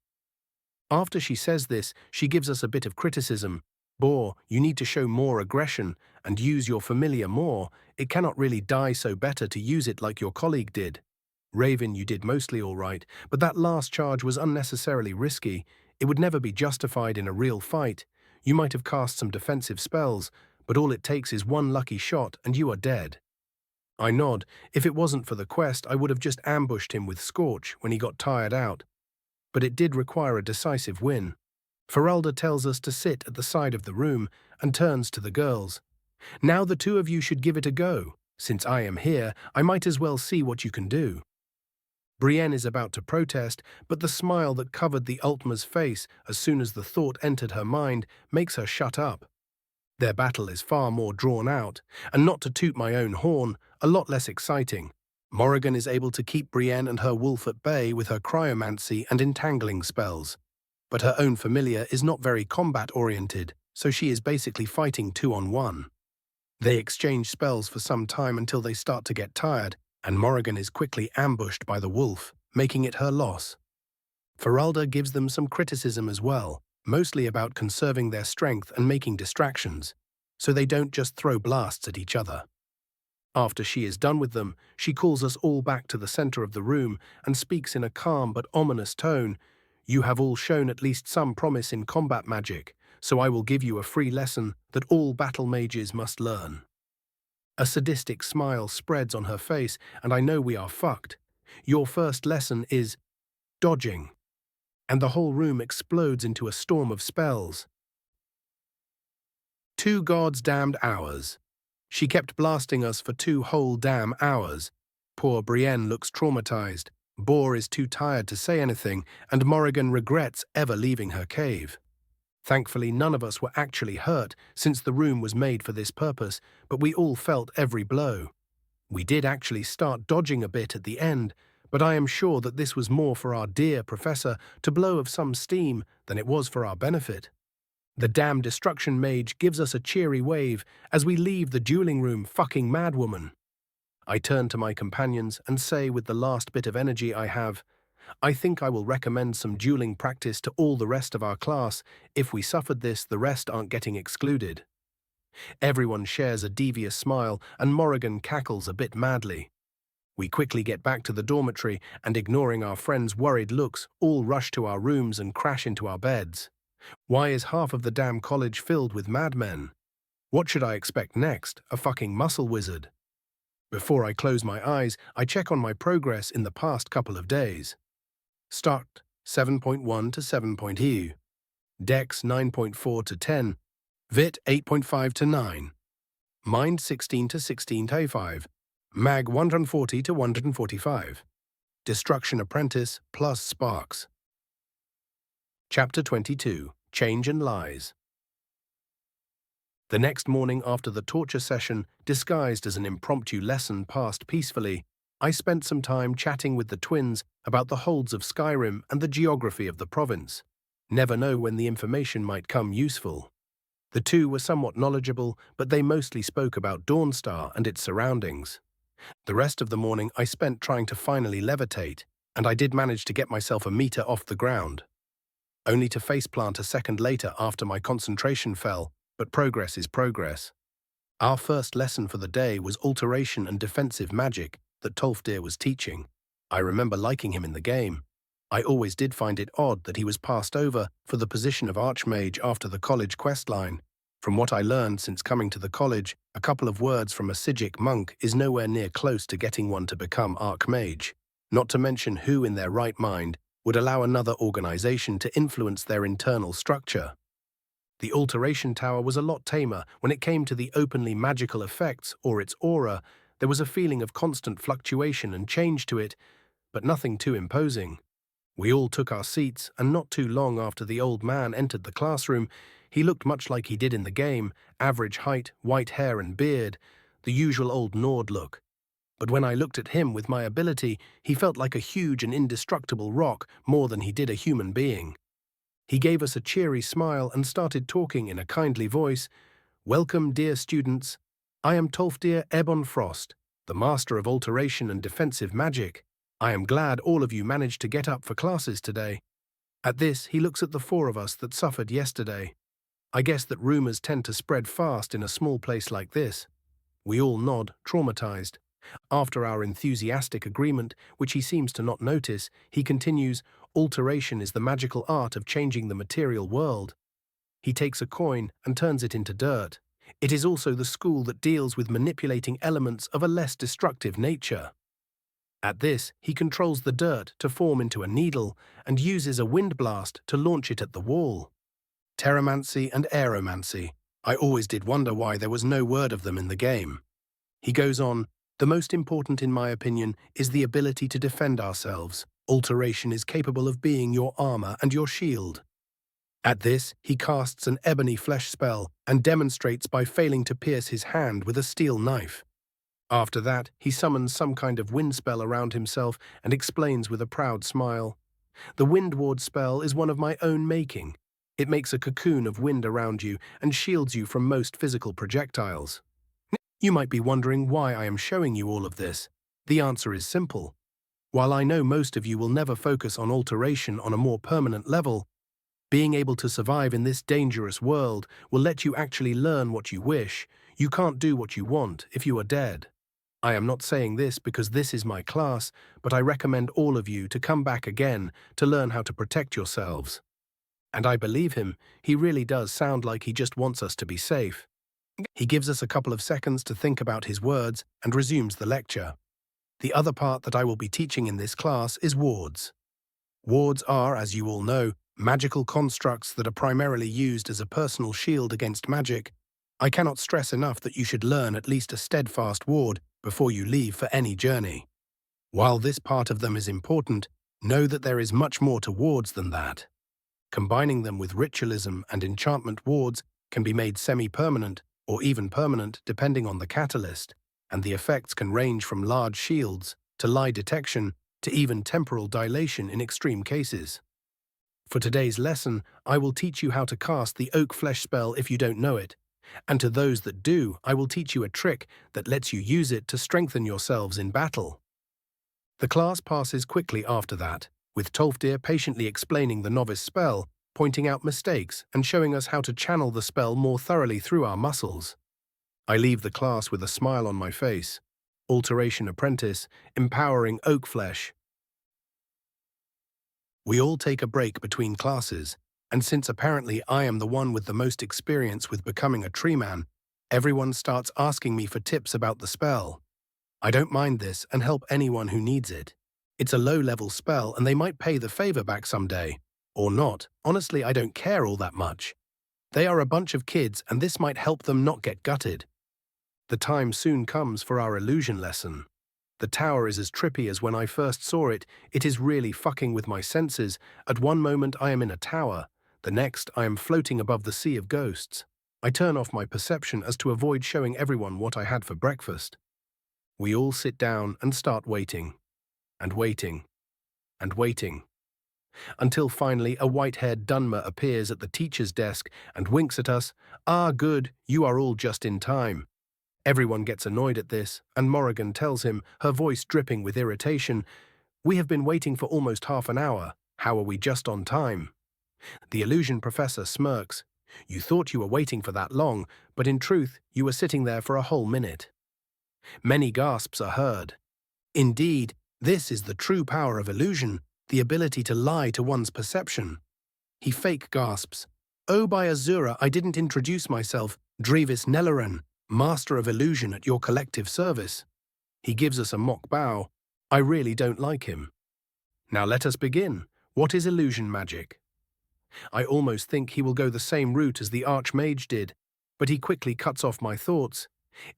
After she says this, she gives us a bit of criticism. Boar, you need to show more aggression and use your familiar more. It cannot really die, so better to use it like your colleague did. Raven, you did mostly all right, but that last charge was unnecessarily risky. It would never be justified in a real fight. You might have cast some defensive spells, but all it takes is one lucky shot and you are dead. I nod. If it wasn't for the quest, I would have just ambushed him with Scorch when he got tired out. But it did require a decisive win. Feralda tells us to sit at the side of the room and turns to the girls. Now the two of you should give it a go. Since I am here, I might as well see what you can do. Brienne is about to protest, but the smile that covered the Ultma's face as soon as the thought entered her mind makes her shut up. Their battle is far more drawn out, and not to toot my own horn, a lot less exciting. Morrigan is able to keep Brienne and her wolf at bay with her cryomancy and entangling spells. But her own familiar is not very combat-oriented, so she is basically fighting 2-on-1. They exchange spells for some time until they start to get tired, and Morrigan is quickly ambushed by the wolf, making it her loss. Feralda gives them some criticism as well, mostly about conserving their strength and making distractions, so they don't just throw blasts at each other. After she is done with them, she calls us all back to the center of the room and speaks in a calm but ominous tone. You have all shown at least some promise in combat magic, so I will give you a free lesson that all battle mages must learn. A sadistic smile spreads on her face, and I know we are fucked. Your first lesson is dodging. And the whole room explodes into a storm of spells. 2 gods damned hours. She kept blasting us for 2 whole damn hours. Poor Brienne looks traumatized. Boar is too tired to say anything, and Morrigan regrets ever leaving her cave. Thankfully, none of us were actually hurt, since the room was made for this purpose, but we all felt every blow. We did actually start dodging a bit at the end, but I am sure that this was more for our dear professor to blow of some steam than it was for our benefit. The damn destruction mage gives us a cheery wave as we leave the dueling room, fucking madwoman. I turn to my companions and say with the last bit of energy I have, I think I will recommend some dueling practice to all the rest of our class. If we suffered this, the rest aren't getting excluded. Everyone shares a devious smile, and Morrigan cackles a bit madly. We quickly get back to the dormitory, and ignoring our friends' worried looks, all rush to our rooms and crash into our beds. Why is half of the damn college filled with madmen? What should I expect next? A fucking muscle wizard? Before I close my eyes, I check on my progress in the past couple of days. Start 7.1 to 7.2. Dex 9.4 to 10. Vit 8.5 to 9. Mind 16 to 16.5. Mag 140 to 145. Destruction Apprentice plus Sparks. Chapter 22. Change and Lies. The next morning after the torture session, disguised as an impromptu lesson passed peacefully, I spent some time chatting with the twins about the holds of Skyrim and the geography of the province. Never know when the information might come useful. The two were somewhat knowledgeable, but they mostly spoke about Dawnstar and its surroundings. The rest of the morning I spent trying to finally levitate, and I did manage to get myself a meter off the ground, only to faceplant a second later after my concentration fell, but progress is progress. Our first lesson for the day was alteration and defensive magic that Tolfdir was teaching. I remember liking him in the game. I always did find it odd that he was passed over for the position of Archmage after the college questline. From what I learned since coming to the college, a couple of words from a Sijic monk is nowhere near close to getting one to become Archmage, not to mention who in their right mind would allow another organization to influence their internal structure. The Alteration Tower was a lot tamer when it came to the openly magical effects or its aura. There was a feeling of constant fluctuation and change to it, but nothing too imposing. We all took our seats, and not too long after the old man entered the classroom, he looked much like he did in the game, average height, white hair and beard, the usual old Nord look. But when I looked at him with my ability, he felt like a huge and indestructible rock more than he did a human being. He gave us a cheery smile and started talking in a kindly voice. "Welcome, dear students. I am Tolfdir Ebon Frost, the master of alteration and defensive magic. I am glad all of you managed to get up for classes today." At this, he looks at the four of us that suffered yesterday. I guess that rumors tend to spread fast in a small place like this. We all nod, traumatized. After our enthusiastic agreement, which he seems to not notice, he continues, "Alteration is the magical art of changing the material world." He takes a coin and turns it into dirt. It is also the school that deals with manipulating elements of a less destructive nature. At this, he controls the dirt to form into a needle and uses a wind blast to launch it at the wall. Terramancy and aeromancy. I always did wonder why there was no word of them in the game. He goes on, "The most important in my opinion is the ability to defend ourselves. Alteration is capable of being your armor and your shield." At this, he casts an ebony flesh spell and demonstrates by failing to pierce his hand with a steel knife. After that, he summons some kind of wind spell around himself and explains with a proud smile, "The Wind Ward spell is one of my own making. It makes a cocoon of wind around you and shields you from most physical projectiles." You might be wondering why I am showing you all of this. The answer is simple. While I know most of you will never focus on alteration on a more permanent level, being able to survive in this dangerous world will let you actually learn what you wish. You can't do what you want if you are dead. I am not saying this because this is my class, but I recommend all of you to come back again to learn how to protect yourselves. And I believe him, he really does sound like he just wants us to be safe. He gives us a couple of seconds to think about his words and resumes the lecture. The other part that I will be teaching in this class is wards. Wards are, as you all know, magical constructs that are primarily used as a personal shield against magic. I cannot stress enough that you should learn at least a steadfast ward before you leave for any journey. While this part of them is important, know that there is much more to wards than that. Combining them with ritualism and enchantment wards can be made semi-permanent or even permanent depending on the catalyst, and the effects can range from large shields to lie detection to even temporal dilation in extreme cases. For today's lesson, I will teach you how to cast the Oak Flesh spell if you don't know it, and to those that do, I will teach you a trick that lets you use it to strengthen yourselves in battle. The class passes quickly after that, with Tolfdir patiently explaining the novice spell, pointing out mistakes and showing us how to channel the spell more thoroughly through our muscles. I leave the class with a smile on my face. Alteration Apprentice, empowering Oak Flesh. We all take a break between classes, and since apparently I am the one with the most experience with becoming a tree man, everyone starts asking me for tips about the spell. I don't mind this and help anyone who needs it. It's a low-level spell and they might pay the favor back someday. Or not. Honestly, I don't care all that much. They are a bunch of kids and this might help them not get gutted. The time soon comes for our illusion lesson. The tower is as trippy as when I first saw it. It is really fucking with my senses. At one moment I am in a tower. The next I am floating above the sea of ghosts. I turn off my perception as to avoid showing everyone what I had for breakfast. We all sit down and start waiting, and waiting, and waiting, until finally a white-haired Dunmer appears at the teacher's desk and winks at us. "Ah, good, you are all just in time." Everyone gets annoyed at this, and Morrigan tells him, her voice dripping with irritation, "We have been waiting for almost half an hour. How are we just on time?" The illusion professor smirks. "You thought you were waiting for that long, but in truth, you were sitting there for a whole minute." Many gasps are heard. Indeed, this is the true power of illusion, the ability to lie to one's perception. He fake gasps. "Oh, by Azura, I didn't introduce myself, Drevis Nelloran, master of illusion at your collective service." He gives us a mock bow. I really don't like him. Now let us begin. What is illusion magic? I almost think he will go the same route as the Archmage did, but he quickly cuts off my thoughts.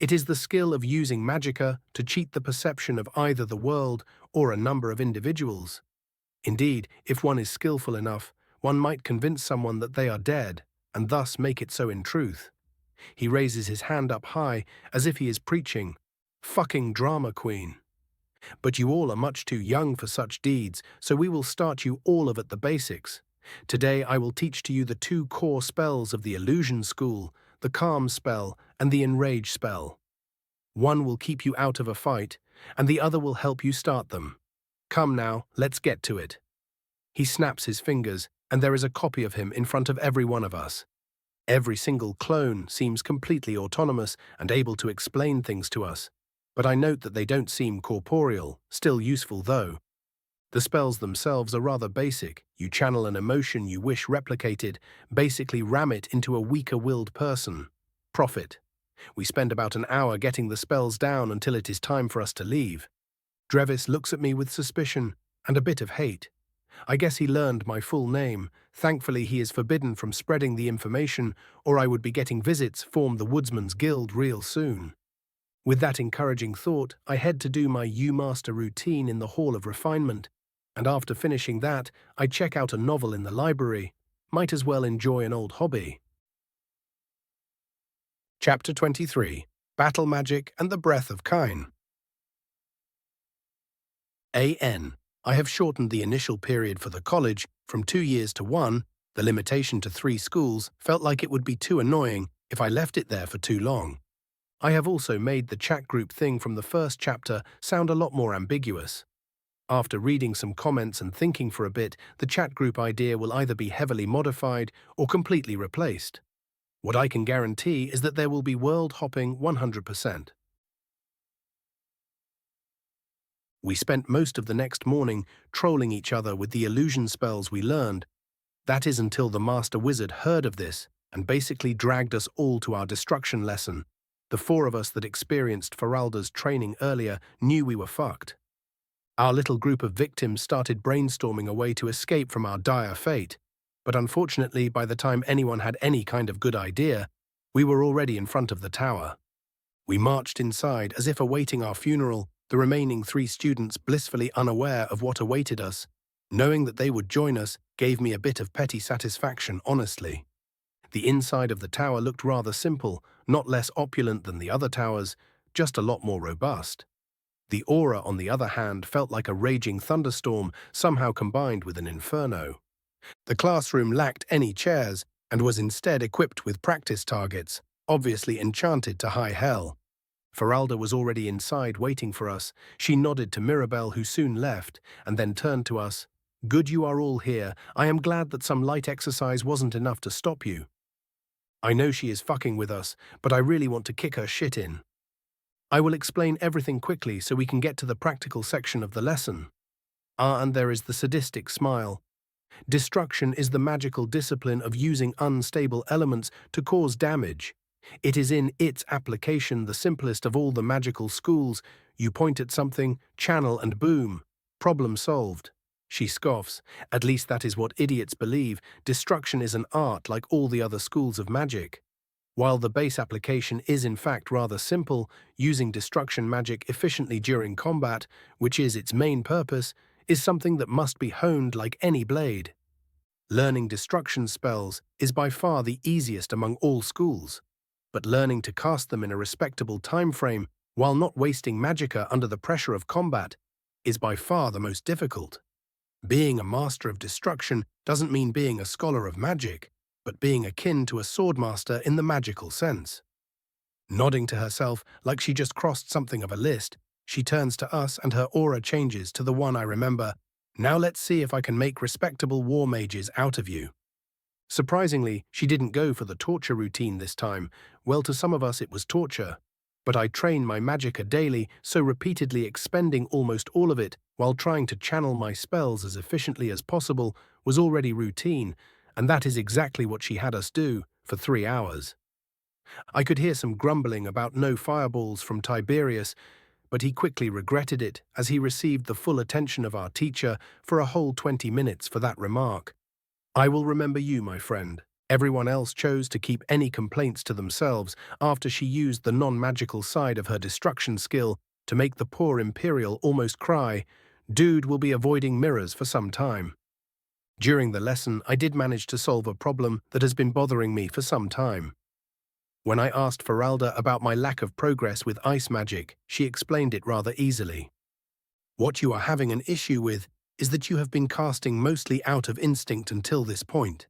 It is the skill of using magicka to cheat the perception of either the world or a number of individuals. Indeed, if one is skillful enough, one might convince someone that they are dead, and thus make it so in truth. He raises his hand up high, as if he is preaching, "Fucking drama queen." But you all are much too young for such deeds, so we will start you all of at the basics. Today I will teach to you the two core spells of the illusion school, the calm spell and the enrage spell. One will keep you out of a fight, and the other will help you start them. Come now, let's get to it. He snaps his fingers, and there is a copy of him in front of every one of us. Every single clone seems completely autonomous and able to explain things to us, but I note that they don't seem corporeal, still useful though. The spells themselves are rather basic. You channel an emotion you wish replicated, basically ram it into a weaker-willed person. Profit. We spend about an hour getting the spells down until it is time for us to leave. Drevis looks at me with suspicion and a bit of hate. I guess he learned my full name. Thankfully, he is forbidden from spreading the information, or I would be getting visits from the Woodsman's Guild real soon. With that encouraging thought, I head to do my U-Master routine in the Hall of Refinement, and after finishing that, I check out a novel in the library. Might as well enjoy an old hobby. Chapter 23. Battle Magic and the Breath of Kine. A.N. I have shortened the initial period for the college from 2 years to 1. The limitation to 3 schools felt like it would be too annoying if I left it there for too long. I have also made the chat group thing from the first chapter sound a lot more ambiguous. After reading some comments and thinking for a bit, the chat group idea will either be heavily modified or completely replaced. What I can guarantee is that there will be world hopping 100%. We spent most of the next morning trolling each other with the illusion spells we learned. That is until the Master Wizard heard of this and basically dragged us all to our destruction lesson. The 4 of us that experienced Feralda's training earlier knew we were fucked. Our little group of victims started brainstorming a way to escape from our dire fate, but unfortunately by the time anyone had any kind of good idea, we were already in front of the tower. We marched inside as if awaiting our funeral, the remaining 3 students blissfully unaware of what awaited us. Knowing that they would join us gave me a bit of petty satisfaction, honestly. The inside of the tower looked rather simple, not less opulent than the other towers, just a lot more robust. The aura, on the other hand, felt like a raging thunderstorm, somehow combined with an inferno. The classroom lacked any chairs and was instead equipped with practice targets, obviously enchanted to high hell. Feralda was already inside waiting for us. She nodded to Mirabelle, who soon left, and then turned to us. "Good you are all here. I am glad that some light exercise wasn't enough to stop you. I know she is fucking with us, but I really want to kick her shit in. I will explain everything quickly so we can get to the practical section of the lesson." Ah, and there is the sadistic smile. Destruction is the magical discipline of using unstable elements to cause damage. It is in its application the simplest of all the magical schools. You point at something, channel, and boom. Problem solved. She scoffs. At least that is what idiots believe. Destruction is an art like all the other schools of magic. While the base application is in fact rather simple, using destruction magic efficiently during combat, which is its main purpose, is something that must be honed like any blade. Learning destruction spells is by far the easiest among all schools, but learning to cast them in a respectable time frame while not wasting magicka under the pressure of combat is by far the most difficult. Being a master of destruction doesn't mean being a scholar of magic, but being akin to a swordmaster in the magical sense. Nodding to herself like she just crossed something of a list, she turns to us and her aura changes to the one I remember. Now let's see if I can make respectable war mages out of you. Surprisingly, she didn't go for the torture routine this time. Well, to some of us it was torture. But I train my magicka daily, so repeatedly expending almost all of it while trying to channel my spells as efficiently as possible was already routine, and that is exactly what she had us do for 3 hours. I could hear some grumbling about no fireballs from Tiberius, but he quickly regretted it as he received the full attention of our teacher for a whole 20 minutes for that remark. I will remember you, my friend. Everyone else chose to keep any complaints to themselves after she used the non-magical side of her destruction skill to make the poor Imperial almost cry. Dude will be avoiding mirrors for some time. During the lesson, I did manage to solve a problem that has been bothering me for some time. When I asked Feralda about my lack of progress with ice magic, she explained it rather easily. What you are having an issue with is that you have been casting mostly out of instinct until this point.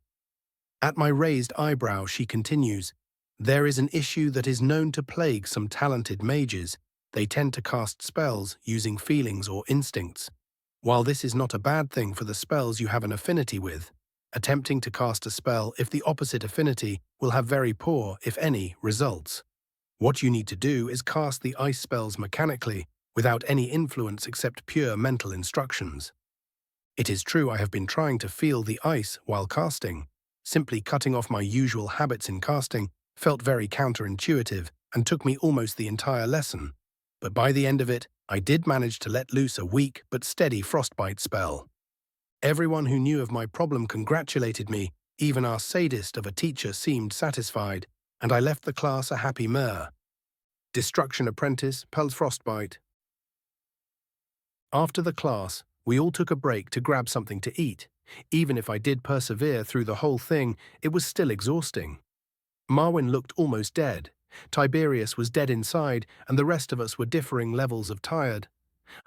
At my raised eyebrow, she continues, there is an issue that is known to plague some talented mages. They tend to cast spells using feelings or instincts. While this is not a bad thing for the spells you have an affinity with, attempting to cast a spell if the opposite affinity will have very poor, if any, results. What you need to do is cast the ice spells mechanically, without any influence except pure mental instructions. It is true I have been trying to feel the ice while casting. Simply cutting off my usual habits in casting felt very counterintuitive and took me almost the entire lesson. But by the end of it, I did manage to let loose a weak but steady frostbite spell. Everyone who knew of my problem congratulated me, even our sadist of a teacher seemed satisfied, and I left the class a happy mer. Destruction Apprentice, Pel's Frostbite. After the class, we all took a break to grab something to eat. Even if I did persevere through the whole thing, it was still exhausting. Marwyn looked almost dead. Tiberius was dead inside, and the rest of us were differing levels of tired.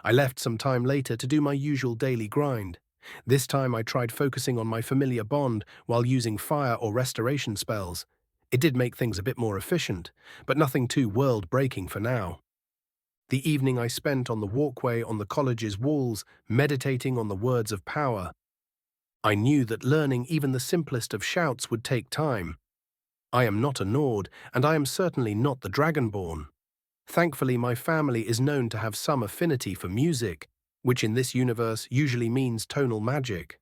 I left some time later to do my usual daily grind. This time I tried focusing on my familiar bond while using fire or restoration spells. It did make things a bit more efficient, but nothing too world-breaking for now. The evening I spent on the walkway on the college's walls, meditating on the words of power. I knew that learning even the simplest of shouts would take time. I am not a Nord, and I am certainly not the Dragonborn. Thankfully, my family is known to have some affinity for music, which in this universe usually means tonal magic,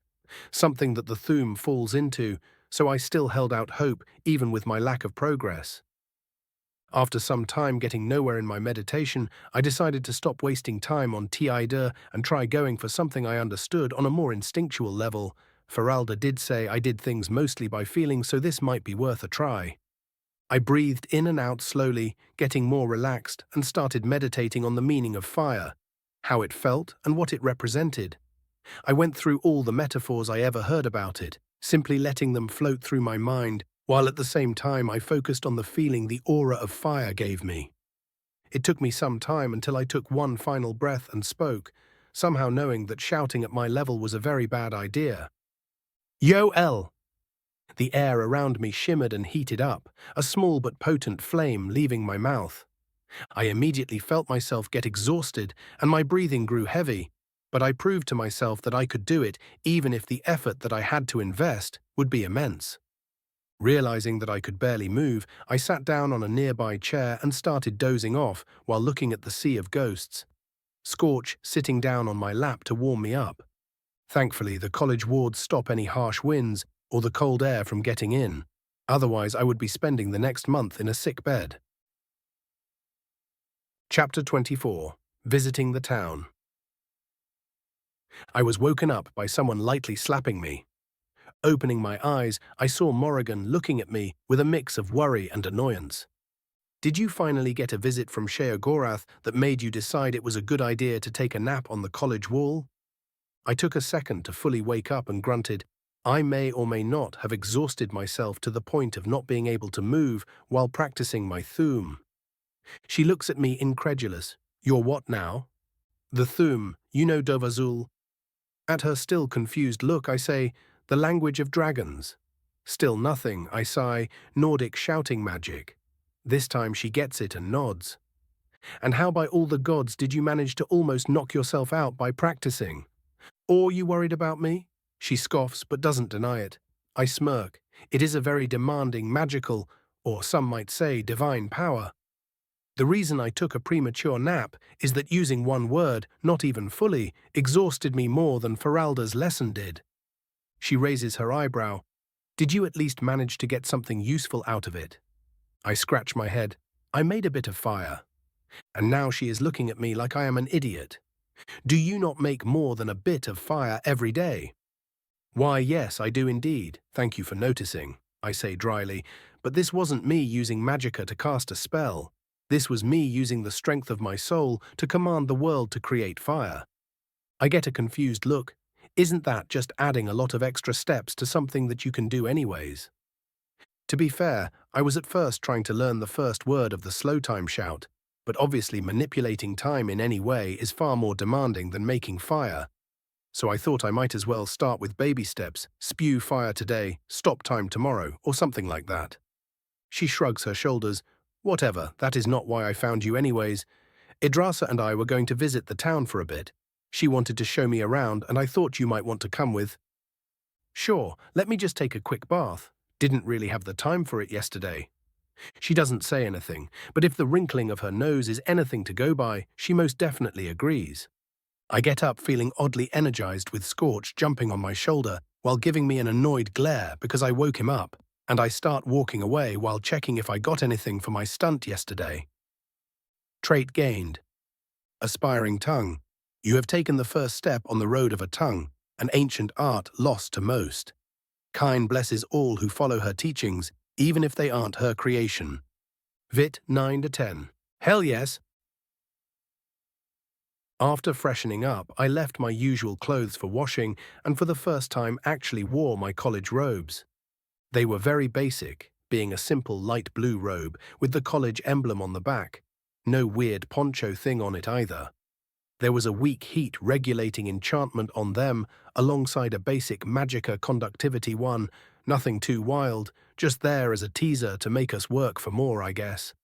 something that the Thu'um falls into, so I still held out hope even with my lack of progress. After some time getting nowhere in my meditation, I decided to stop wasting time on TID and try going for something I understood on a more instinctual level. Feralda did say I did things mostly by feeling, so this might be worth a try. I breathed in and out slowly, getting more relaxed, and started meditating on the meaning of fire, how it felt and what it represented. I went through all the metaphors I ever heard about it, simply letting them float through my mind, while at the same time I focused on the feeling the aura of fire gave me. It took me some time until I took one final breath and spoke, somehow knowing that shouting at my level was a very bad idea. Yo, El! The air around me shimmered and heated up, a small but potent flame leaving my mouth. I immediately felt myself get exhausted and my breathing grew heavy, but I proved to myself that I could do it even if the effort that I had to invest would be immense. Realizing that I could barely move, I sat down on a nearby chair and started dozing off while looking at the sea of ghosts, Scorch sitting down on my lap to warm me up. Thankfully, the college wards stop any harsh winds or the cold air from getting in. Otherwise, I would be spending the next month in a sick bed. Chapter 24. Visiting the Town. I was woken up by someone lightly slapping me. Opening my eyes, I saw Morrigan looking at me with a mix of worry and annoyance. Did you finally get a visit from Sheogorath that made you decide it was a good idea to take a nap on the college wall? I took a second to fully wake up and grunted, I may or may not have exhausted myself to the point of not being able to move while practicing my Thum. She looks at me incredulous. You're what now? The Thum, you know Dovazul. At her still confused look, I say, the language of dragons. Still nothing, I sigh, Nordic shouting magic. This time she gets it and nods. And how by all the gods did you manage to almost knock yourself out by practicing? Or you worried about me? She scoffs but doesn't deny it. I smirk. It is a very demanding, magical, or some might say divine power. The reason I took a premature nap is that using one word, not even fully, exhausted me more than Feralda's lesson did. She raises her eyebrow. Did you at least manage to get something useful out of it? I scratch my head. I made a bit of fire. And now she is looking at me like I am an idiot. Do you not make more than a bit of fire every day? Why, yes, I do indeed. Thank you for noticing, I say dryly, but this wasn't me using magicka to cast a spell. This was me using the strength of my soul to command the world to create fire. I get a confused look. Isn't that just adding a lot of extra steps to something that you can do anyways? To be fair, I was at first trying to learn the first word of the slow time shout, but obviously manipulating time in any way is far more demanding than making fire. So I thought I might as well start with baby steps, spew fire today, stop time tomorrow, or something like that. She shrugs her shoulders. Whatever, that is not why I found you anyways. Idrasa and I were going to visit the town for a bit. She wanted to show me around and I thought you might want to come with. Sure, let me just take a quick bath. Didn't really have the time for it yesterday. She doesn't say anything, but if the wrinkling of her nose is anything to go by, she most definitely agrees. I get up feeling oddly energized with Scorch jumping on my shoulder while giving me an annoyed glare because I woke him up, and I start walking away while checking if I got anything for my stunt yesterday. Trait gained. Aspiring tongue. You have taken the first step on the road of a tongue, an ancient art lost to most. Kine blesses all who follow her teachings, even if they aren't her creation. Vit 9 to 10. Hell yes! After freshening up, I left my usual clothes for washing and for the first time actually wore my college robes. They were very basic, being a simple light blue robe with the college emblem on the back. No weird poncho thing on it either. There was a weak heat regulating enchantment on them alongside a basic magicka conductivity one, nothing too wild, just there as a teaser to make us work for more, I guess.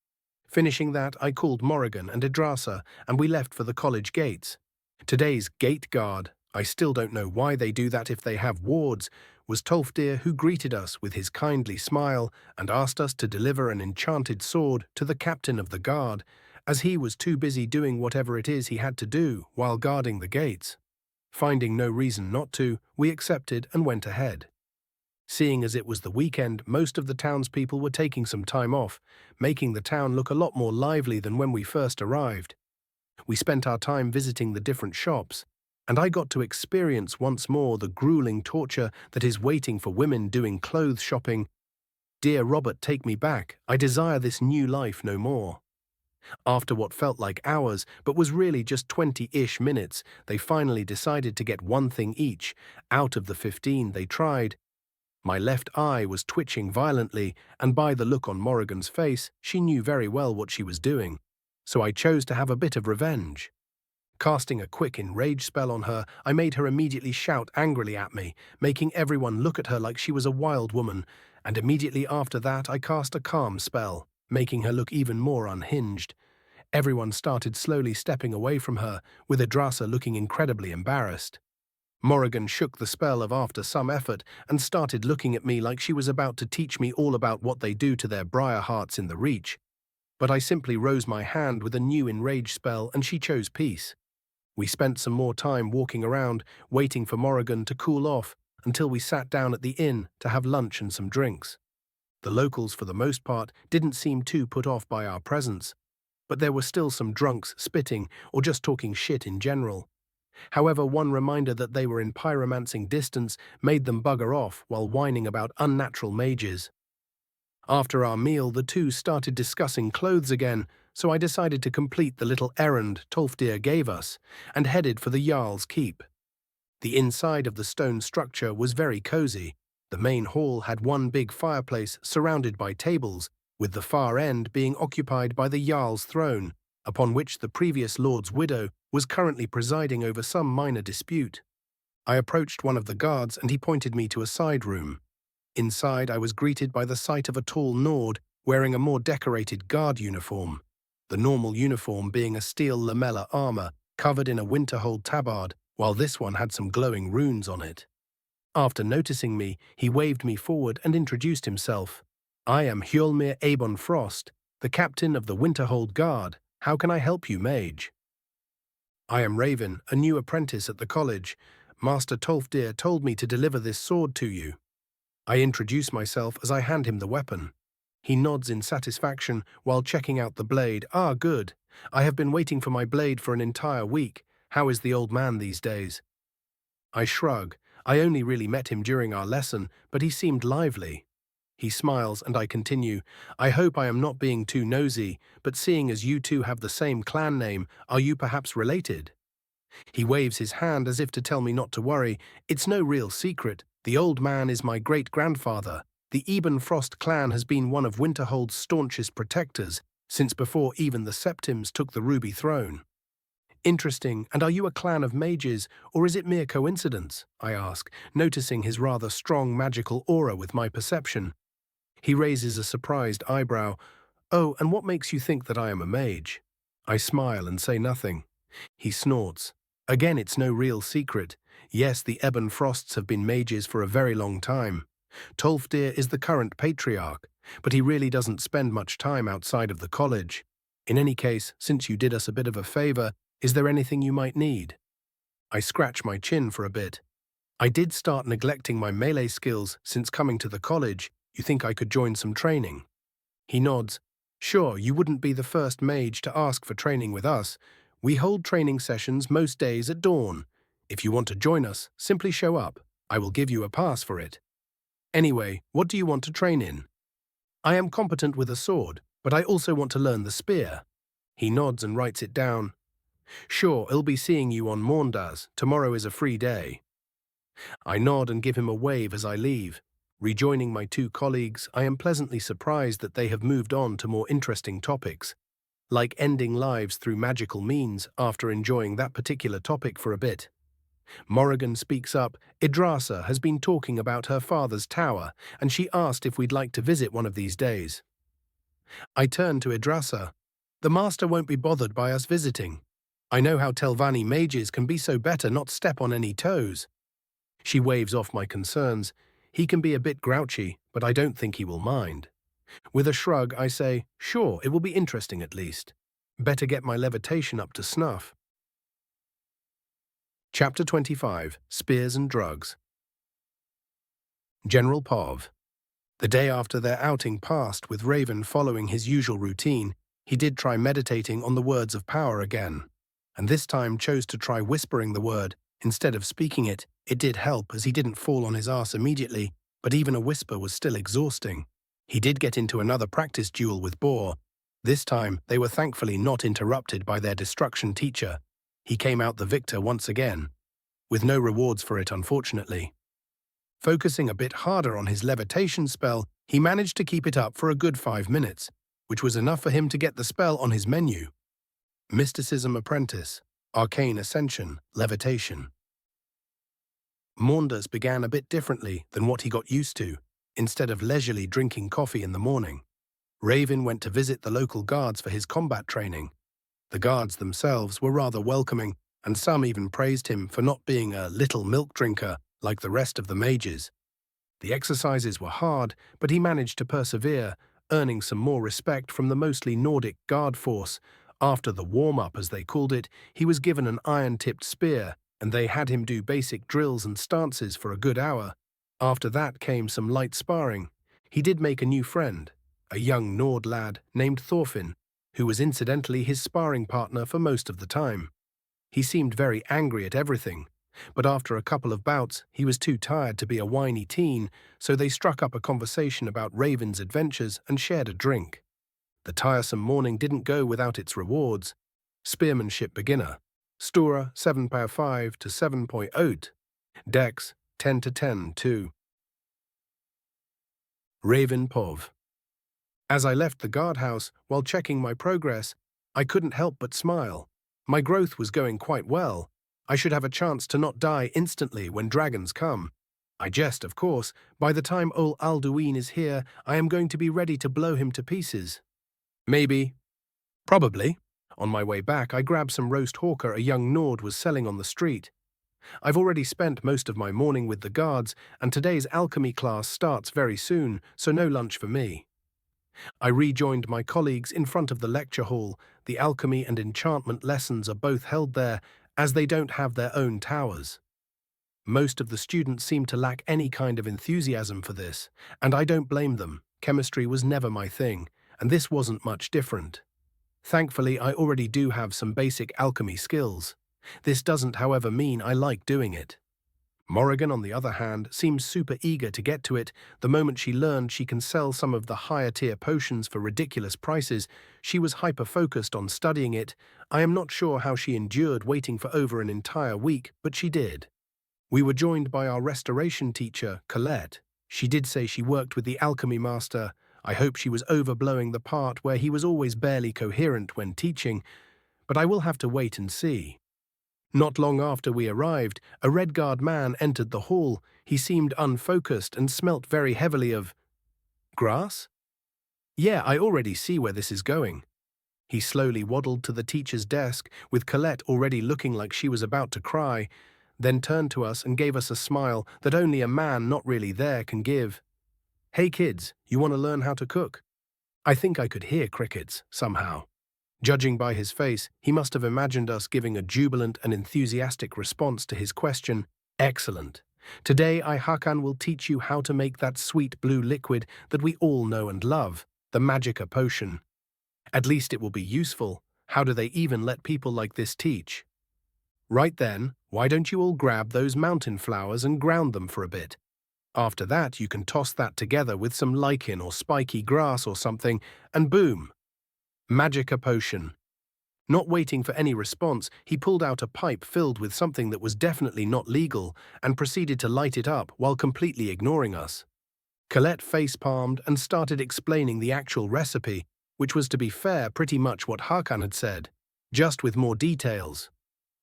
Finishing that, I called Morrigan and Idrasa, and we left for the college gates. Today's gate guard, I still don't know why they do that if they have wards, was Tolfdir, who greeted us with his kindly smile and asked us to deliver an enchanted sword to the captain of the guard, as he was too busy doing whatever it is he had to do while guarding the gates. Finding no reason not to, we accepted and went ahead. Seeing as it was the weekend, most of the townspeople were taking some time off, making the town look a lot more lively than when we first arrived. We spent our time visiting the different shops, and I got to experience once more the grueling torture that is waiting for women doing clothes shopping. Dear Robert, take me back. I desire this new life no more. After what felt like hours, but was really just 20-ish minutes, they finally decided to get one thing each, out of the 15 they tried. My left eye was twitching violently, and by the look on Morrigan's face, she knew very well what she was doing. So I chose to have a bit of revenge. Casting a quick enrage spell on her, I made her immediately shout angrily at me, making everyone look at her like she was a wild woman, and immediately after that I cast a calm spell, making her look even more unhinged. Everyone started slowly stepping away from her, with Idrasa looking incredibly embarrassed. Morrigan shook the spell of after some effort and started looking at me like she was about to teach me all about what they do to their briar hearts in the Reach. But I simply rose my hand with a new enrage spell and she chose peace. We spent some more time walking around, waiting for Morrigan to cool off until we sat down at the inn to have lunch and some drinks. The locals, for the most part, didn't seem too put off by our presence, but there were still some drunks spitting or just talking shit in general. However, one reminder that they were in pyromancing distance made them bugger off while whining about unnatural mages. After our meal, the two started discussing clothes again, so I decided to complete the little errand Tolfdir gave us and headed for the Jarl's Keep. The inside of the stone structure was very cozy. The main hall had one big fireplace surrounded by tables, with the far end being occupied by the Jarl's throne, upon which the previous lord's widow was currently presiding over some minor dispute. I approached one of the guards and he pointed me to a side room. Inside, I was greeted by the sight of a tall Nord wearing a more decorated guard uniform, the normal uniform being a steel lamella armor covered in a winterhold tabard, while this one had some glowing runes on it. After noticing me, he waved me forward and introduced himself. "I am Hjolmir Abon Frost, the captain of the Winterhold Guard. How can I help you, mage?" "I am Raven, a new apprentice at the college. Master Tolfdir told me to deliver this sword to you." I introduce myself as I hand him the weapon. He nods in satisfaction while checking out the blade. "Ah, good. I have been waiting for my blade for an entire week. How is the old man these days?" I shrug. I only really met him during our lesson, but he seemed lively. He smiles and I continue. "I hope I am not being too nosy, but seeing as you two have the same clan name, are you perhaps related?" He waves his hand as if to tell me not to worry. "It's no real secret. The old man is my great-grandfather. The Eben Frost clan has been one of Winterhold's staunchest protectors since before even the Septims took the Ruby Throne." "Interesting. And are you a clan of mages, or is it mere coincidence?" I ask, noticing his rather strong magical aura with my perception. He raises a surprised eyebrow. "Oh, and what makes you think that I am a mage?" I smile and say nothing. He snorts. "Again, it's no real secret. Yes, the Eben Frosts have been mages for a very long time. Tolfdir is the current patriarch, but he really doesn't spend much time outside of the college. In any case, since you did us a bit of a favor, is there anything you might need?" I scratch my chin for a bit. "I did start neglecting my melee skills since coming to the college. You think I could join some training?" He nods. "Sure, you wouldn't be the first mage to ask for training with us. We hold training sessions most days at dawn. If you want to join us, simply show up. I will give you a pass for it. Anyway, what do you want to train in?" "I am competent with a sword, but I also want to learn the spear." He nods and writes it down. "Sure, I'll be seeing you on Maundas. Tomorrow is a free day." I nod and give him a wave as I leave. Rejoining my two colleagues, I am pleasantly surprised that they have moved on to more interesting topics, like ending lives through magical means after enjoying that particular topic for a bit. Morrigan speaks up. "Idrasa has been talking about her father's tower, and she asked if we'd like to visit one of these days." I turn to Idrasa. "The master won't be bothered by us visiting. I know how Telvanni mages can be, so better not step on any toes." She waves off my concerns. "He can be a bit grouchy, but I don't think he will mind." With a shrug, I say, "Sure, it will be interesting at least. Better get my levitation up to snuff." Chapter 25. Spears and Drugs. General Pov. The day after their outing passed with Raven following his usual routine, he did try meditating on the words of power again, and this time chose to try whispering the word instead of speaking it. It did help as he didn't fall on his ass immediately, but even a whisper was still exhausting. He did get into another practice duel with Boar. This time, they were thankfully not interrupted by their destruction teacher. He came out the victor once again, with no rewards for it unfortunately. Focusing a bit harder on his levitation spell, he managed to keep it up for a good 5 minutes, which was enough for him to get the spell on his menu. Mysticism Apprentice, Arcane Ascension, Levitation. Maunders began a bit differently than what he got used to. Instead of leisurely drinking coffee in the morning, Raven went to visit the local guards for his combat training. The guards themselves were rather welcoming, and some even praised him for not being a little milk drinker like the rest of the mages. The exercises were hard, but he managed to persevere, earning some more respect from the mostly Nordic guard force. After the warm-up, as they called it, he was given an iron-tipped spear, and they had him do basic drills and stances for a good hour. After that came some light sparring. He did make a new friend, a young Nord lad named Thorfinn, who was incidentally his sparring partner for most of the time. He seemed very angry at everything, but after a couple of bouts he was too tired to be a whiny teen, so they struck up a conversation about Raven's adventures and shared a drink. The tiresome morning didn't go without its rewards. Spearmanship Beginner, Stura 7.5 to 7.0. Dex 10 to 10, 2. Raven Pov. As I left the guardhouse while checking my progress, I couldn't help but smile. My growth was going quite well. I should have a chance to not die instantly when dragons come. I jest, of course. By the time old Alduin is here, I am going to be ready to blow him to pieces. Maybe. Probably. On my way back, I grabbed some roast hawker a young Nord was selling on the street. I've already spent most of my morning with the guards, and today's alchemy class starts very soon, so no lunch for me. I rejoined my colleagues in front of the lecture hall. The alchemy and enchantment lessons are both held there, as they don't have their own towers. Most of the students seem to lack any kind of enthusiasm for this, and I don't blame them. Chemistry was never my thing, and this wasn't much different. Thankfully, I already do have some basic alchemy skills. This doesn't, however, mean I like doing it. Morrigan, on the other hand, seems super eager to get to it. The moment she learned she can sell some of the higher-tier potions for ridiculous prices, she was hyper-focused on studying it. I am not sure how she endured waiting for over an entire week, but she did. We were joined by our restoration teacher, Colette. She did say she worked with the alchemy master. I hope she was overblowing the part where he was always barely coherent when teaching, but I will have to wait and see. Not long after we arrived, a red-guard man entered the hall. He seemed unfocused and smelt very heavily of grass? Yeah, I already see where this is going. He slowly waddled to the teacher's desk, with Colette already looking like she was about to cry, then turned to us and gave us a smile that only a man not really there can give. Hey kids, you want to learn how to cook? I think I could hear crickets, somehow. Judging by his face, he must have imagined us giving a jubilant and enthusiastic response to his question. Excellent. Today, Hakan will teach you how to make that sweet blue liquid that we all know and love, the Magica potion. At least it will be useful. How do they even let people like this teach? Right then, why don't you all grab those mountain flowers and ground them for a bit? After that, you can toss that together with some lichen or spiky grass or something, and boom! Magica potion. Not waiting for any response, he pulled out a pipe filled with something that was definitely not legal and proceeded to light it up while completely ignoring us. Colette face-palmed and started explaining the actual recipe, which was, to be fair, pretty much what Hakan had said, just with more details.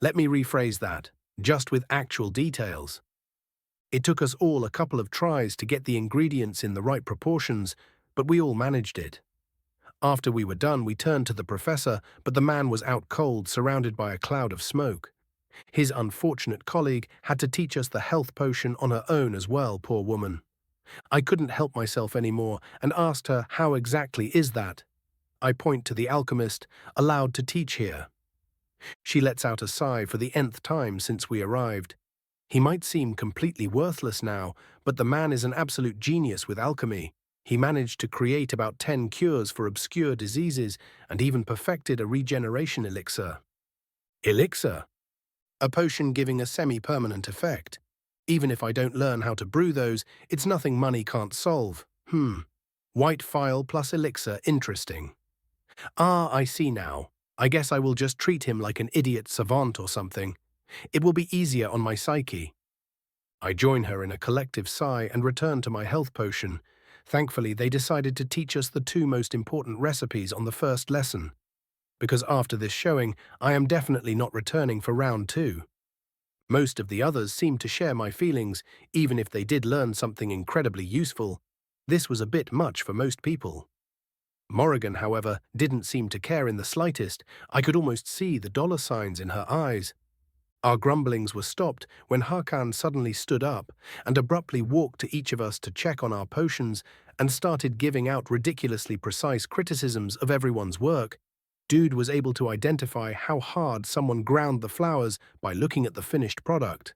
Let me rephrase that, just with actual details. It took us all a couple of tries to get the ingredients in the right proportions, but we all managed it. After we were done, we turned to the professor, but the man was out cold, surrounded by a cloud of smoke. His unfortunate colleague had to teach us the health potion on her own as well, poor woman. I couldn't help myself anymore and asked her, how exactly is that? I point to the alchemist, allowed to teach here. She lets out a sigh for the nth time since we arrived. He might seem completely worthless now, but the man is an absolute genius with alchemy. He managed to create about 10 cures for obscure diseases and even perfected a regeneration elixir. Elixir? A potion giving a semi-permanent effect. Even if I don't learn how to brew those, it's nothing money can't solve. White phial plus elixir, interesting. Ah, I see now. I guess I will just treat him like an idiot savant or something. It will be easier on my psyche. I join her in a collective sigh and return to my health potion. Thankfully, they decided to teach us the two most important recipes on the first lesson, because after this showing, I am definitely not returning for round 2. Most of the others seemed to share my feelings, even if they did learn something incredibly useful. This was a bit much for most people. Morrigan, however, didn't seem to care in the slightest. I could almost see the dollar signs in her eyes. Our grumblings were stopped when Hakan suddenly stood up and abruptly walked to each of us to check on our potions and started giving out ridiculously precise criticisms of everyone's work. Dude was able to identify how hard someone ground the flowers by looking at the finished product.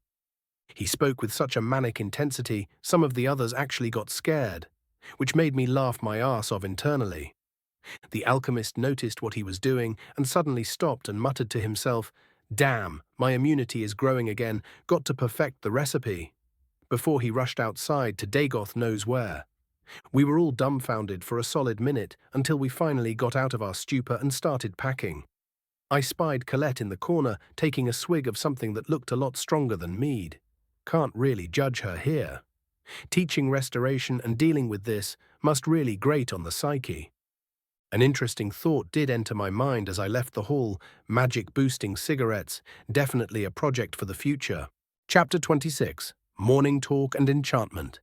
He spoke with such a manic intensity, some of the others actually got scared, which made me laugh my arse off internally. The alchemist noticed what he was doing and suddenly stopped and muttered to himself, "Damn, my immunity is growing again, got to perfect the recipe," before he rushed outside to Dagoth knows where. We were all dumbfounded for a solid minute until we finally got out of our stupor and started packing. I spied Colette in the corner taking a swig of something that looked a lot stronger than mead. Can't really judge her here. Teaching restoration and dealing with this must really grate on the psyche. An interesting thought did enter my mind as I left the hall. Magic-boosting cigarettes, definitely a project for the future. Chapter 26. Morning Talk and Enchantment.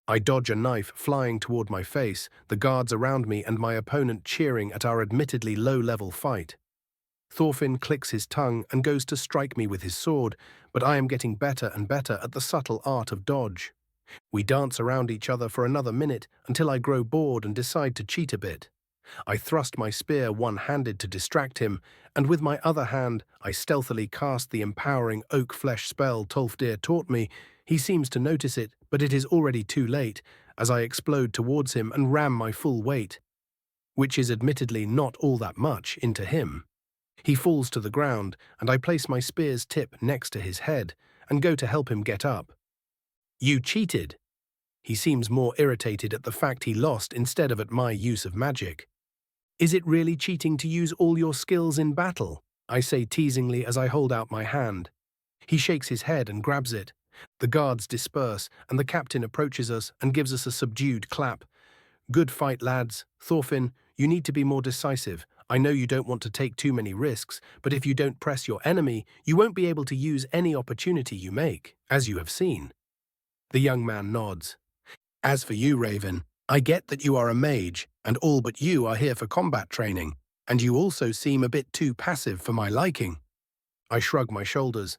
I dodge a knife flying toward my face, the guards around me and my opponent cheering at our admittedly low-level fight. Thorfinn clicks his tongue and goes to strike me with his sword, but I am getting better and better at the subtle art of dodge. We dance around each other for another minute until I grow bored and decide to cheat a bit. I thrust my spear one-handed to distract him, and with my other hand I stealthily cast the empowering oak flesh spell Tolfdir taught me. He seems to notice it, but it is already too late, as I explode towards him and ram my full weight, which is admittedly not all that much, into him. He falls to the ground, and I place my spear's tip next to his head and go to help him get up. You cheated. He seems more irritated at the fact he lost instead of at my use of magic. Is it really cheating to use all your skills in battle? I say teasingly as I hold out my hand. He shakes his head and grabs it. The guards disperse, and the captain approaches us and gives us a subdued clap. Good fight, lads. Thorfinn, you need to be more decisive. I know you don't want to take too many risks, but if you don't press your enemy, you won't be able to use any opportunity you make, as you have seen. The young man nods. As for you, Raven, I get that you are a mage, and all but you are here for combat training, and you also seem a bit too passive for my liking. I shrug my shoulders.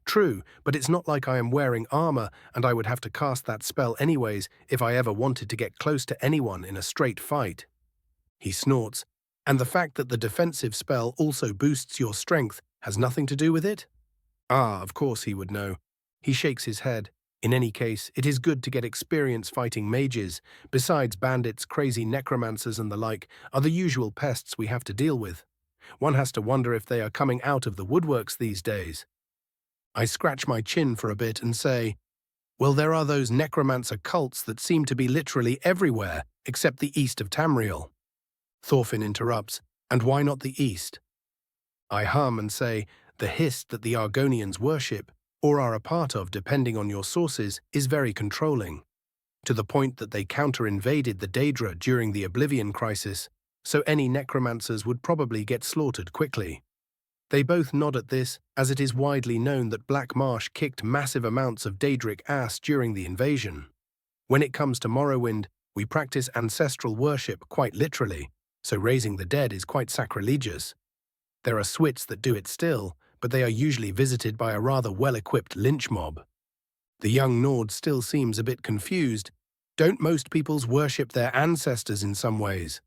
True, but it's not like I am wearing armor, and I would have to cast that spell anyways if I ever wanted to get close to anyone in a straight fight. He snorts. And the fact that the defensive spell also boosts your strength has nothing to do with it? Ah, of course he would know. He shakes his head. In any case, it is good to get experience fighting mages. Besides, bandits, crazy necromancers and the like are the usual pests we have to deal with. One has to wonder if they are coming out of the woodworks these days. I scratch my chin for a bit and say, well, there are those necromancer cults that seem to be literally everywhere, except the east of Tamriel. Thorfinn interrupts, and why not the east? I hum and say, the Hist that the Argonians worship, or are a part of depending on your sources, is very controlling, to the point that they counter-invaded the Daedra during the Oblivion Crisis, so any necromancers would probably get slaughtered quickly. They both nod at this, as it is widely known that Black Marsh kicked massive amounts of Daedric ass during the invasion. When it comes to Morrowind, we practice ancestral worship quite literally, so raising the dead is quite sacrilegious. There are Swits that do it still, but they are usually visited by a rather well-equipped lynch mob. The young Nord still seems a bit confused. Don't most peoples worship their ancestors in some ways?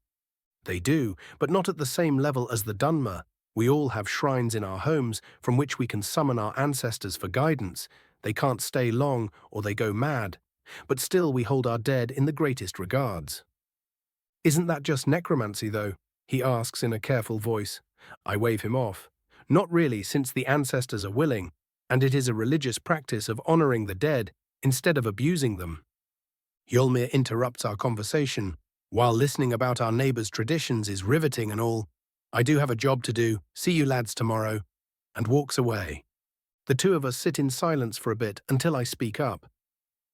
They do, but not at the same level as the Dunmer. We all have shrines in our homes from which we can summon our ancestors for guidance. They can't stay long or they go mad, but still we hold our dead in the greatest regards. Isn't that just necromancy, though? He asks in a careful voice. I wave him off. Not really, since the ancestors are willing, and it is a religious practice of honoring the dead instead of abusing them. Yolmir interrupts our conversation. While listening about our neighbor's traditions is riveting and all, I do have a job to do. See you lads tomorrow, and walks away. The two of us sit in silence for a bit until I speak up.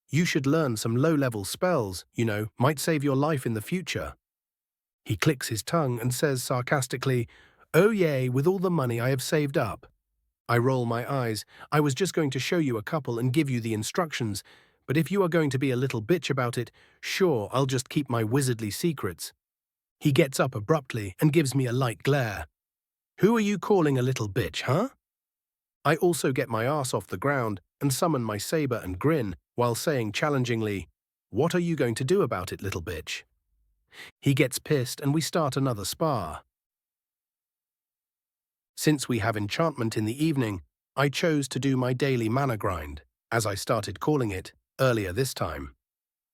You should learn some low-level spells, might save your life in the future. He clicks his tongue and says sarcastically, oh yay, with all the money I have saved up. I roll my eyes. I was just going to show you a couple and give you the instructions, but if you are going to be a little bitch about it, sure, I'll just keep my wizardly secrets. He gets up abruptly and gives me a light glare. Who are you calling a little bitch, huh? I also get my ass off the ground and summon my saber and grin while saying challengingly, what are you going to do about it, little bitch? He gets pissed and we start another spar. Since we have enchantment in the evening, I chose to do my daily mana grind, as I started calling it, earlier this time.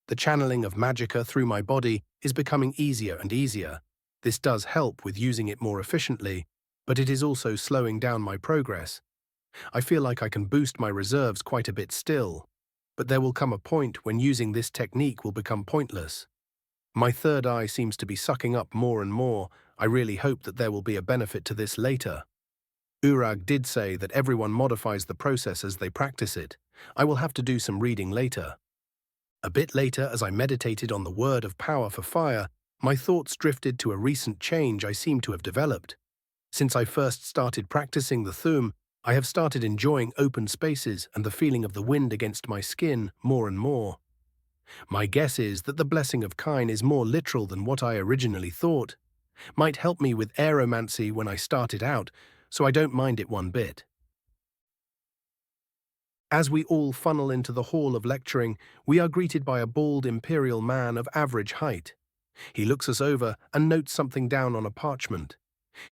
The channeling of magicka through my body is becoming easier and easier. This does help with using it more efficiently, but it is also slowing down my progress. I feel like I can boost my reserves quite a bit still, but there will come a point when using this technique will become pointless. My third eye seems to be sucking up more and more. I really hope that there will be a benefit to this later. Urag did say that everyone modifies the process as they practice it. I will have to do some reading later. A bit later, as I meditated on the word of power for fire, my thoughts drifted to a recent change I seem to have developed. Since I first started practicing the Thum, I have started enjoying open spaces and the feeling of the wind against my skin more and more. My guess is that the blessing of Kine is more literal than what I originally thought. Might help me with aeromancy when I started out, so I don't mind it one bit. As we all funnel into the hall of lecturing, we are greeted by a bald imperial man of average height. He looks us over and notes something down on a parchment.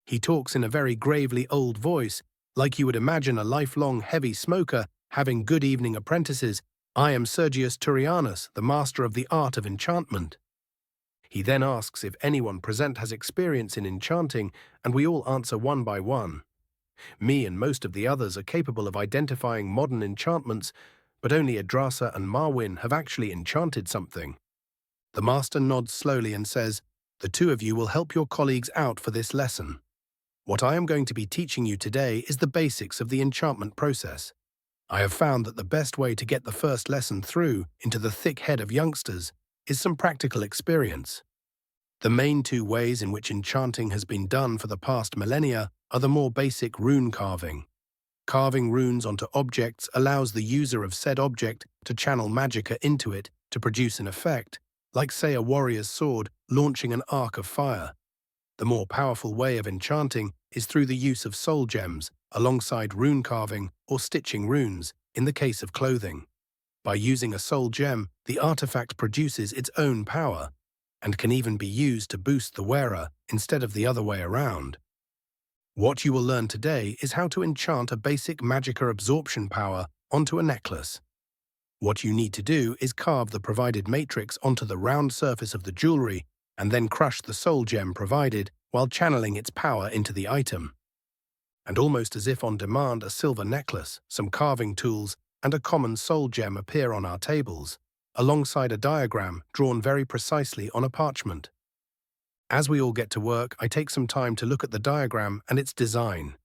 He talks in a very gravely old voice, like you would imagine a lifelong heavy smoker having good evening apprentices. I am Sergius Turianus, the master of the art of enchantment. He then asks if anyone present has experience in enchanting, and we all answer one by one. Me and most of the others are capable of identifying modern enchantments, but only Adrasa and Marwyn have actually enchanted something. The master nods slowly and says, "The two of you will help your colleagues out for this lesson. What I am going to be teaching you today is the basics of the enchantment process. I have found that the best way to get the first lesson through into the thick head of youngsters is some practical experience. The main two ways in which enchanting has been done for the past millennia are the more basic rune carving. Carving runes onto objects allows the user of said object to channel magicka into it to produce an effect, like say a warrior's sword launching an arc of fire. The more powerful way of enchanting is through the use of soul gems, alongside rune carving or stitching runes, in the case of clothing. By using a soul gem, the artifact produces its own power, and can even be used to boost the wearer instead of the other way around. What you will learn today is how to enchant a basic magicka absorption power onto a necklace. What you need to do is carve the provided matrix onto the round surface of the jewelry and then crush the soul gem provided while channeling its power into the item. And almost as if on demand, a silver necklace, some carving tools, and a common soul gem appear on our tables, alongside a diagram drawn very precisely on a parchment. As we all get to work, I take some time to look at the diagram and its design.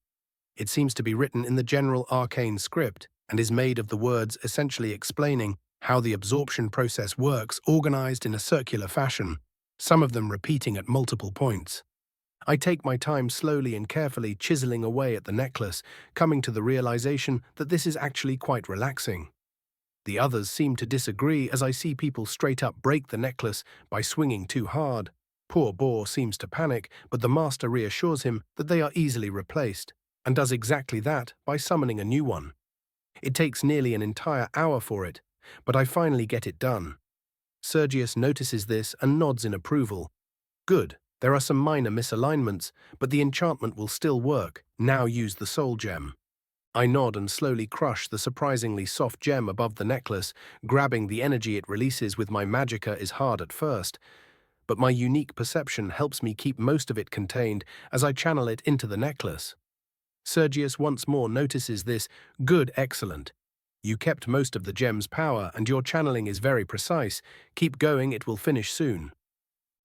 It seems to be written in the general arcane script and is made of the words essentially explaining how the absorption process works, organized in a circular fashion, some of them repeating at multiple points. I take my time slowly and carefully chiseling away at the necklace, coming to the realization that this is actually quite relaxing. The others seem to disagree as I see people straight up break the necklace by swinging too hard. Poor Boar seems to panic, but the master reassures him that they are easily replaced, and does exactly that by summoning a new one. It takes nearly an entire hour for it, but I finally get it done. Sergius notices this and nods in approval. Good, there are some minor misalignments, but the enchantment will still work. Now use the soul gem. I nod and slowly crush the surprisingly soft gem above the necklace. Grabbing the energy it releases with my magicka is hard at first, but my unique perception helps me keep most of it contained as I channel it into the necklace. Sergius once more notices this. Good, excellent. You kept most of the gem's power and your channeling is very precise. Keep going, it will finish soon.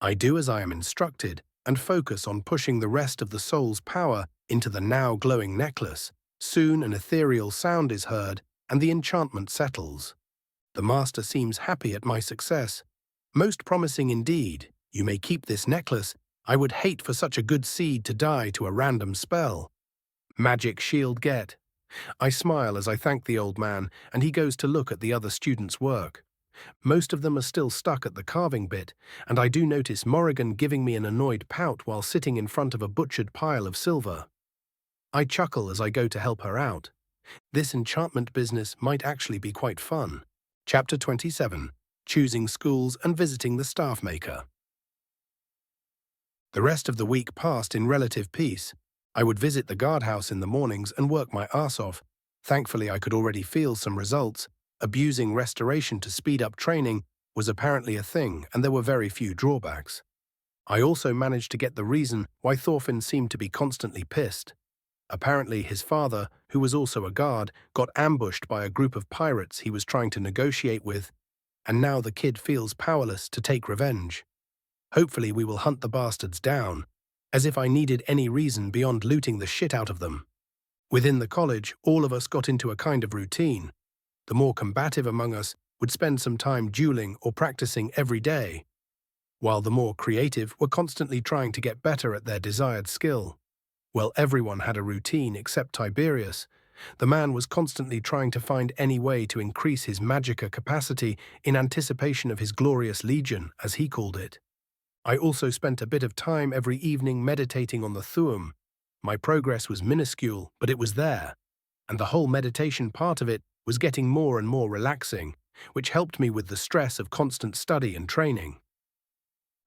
I do as I am instructed and focus on pushing the rest of the soul's power into the now glowing necklace. Soon an ethereal sound is heard and the enchantment settles. The master seems happy at my success. Most promising indeed. You may keep this necklace. I would hate for such a good seed to die to a random spell. Magic shield get. I smile as I thank the old man, and he goes to look at the other students' work. Most of them are still stuck at the carving bit, and I do notice Morrigan giving me an annoyed pout while sitting in front of a butchered pile of silver. I chuckle as I go to help her out. This enchantment business might actually be quite fun. Chapter 27. Choosing schools and visiting the staff maker. The rest of the week passed in relative peace. I would visit the guardhouse in the mornings and work my ass off. Thankfully, I could already feel some results. Abusing restoration to speed up training was apparently a thing, and there were very few drawbacks. I also managed to get the reason why Thorfinn seemed to be constantly pissed. Apparently, his father, who was also a guard, got ambushed by a group of pirates he was trying to negotiate with, and now the kid feels powerless to take revenge. Hopefully, we will hunt the bastards down, as if I needed any reason beyond looting the shit out of them. Within the college, all of us got into a kind of routine. The more combative among us would spend some time dueling or practicing every day, while the more creative were constantly trying to get better at their desired skill. Well, everyone had a routine except Tiberius. The man was constantly trying to find any way to increase his magicka capacity in anticipation of his glorious legion, as he called it. I also spent a bit of time every evening meditating on the Thuum. My progress was minuscule, but it was there, and the whole meditation part of it was getting more and more relaxing, which helped me with the stress of constant study and training.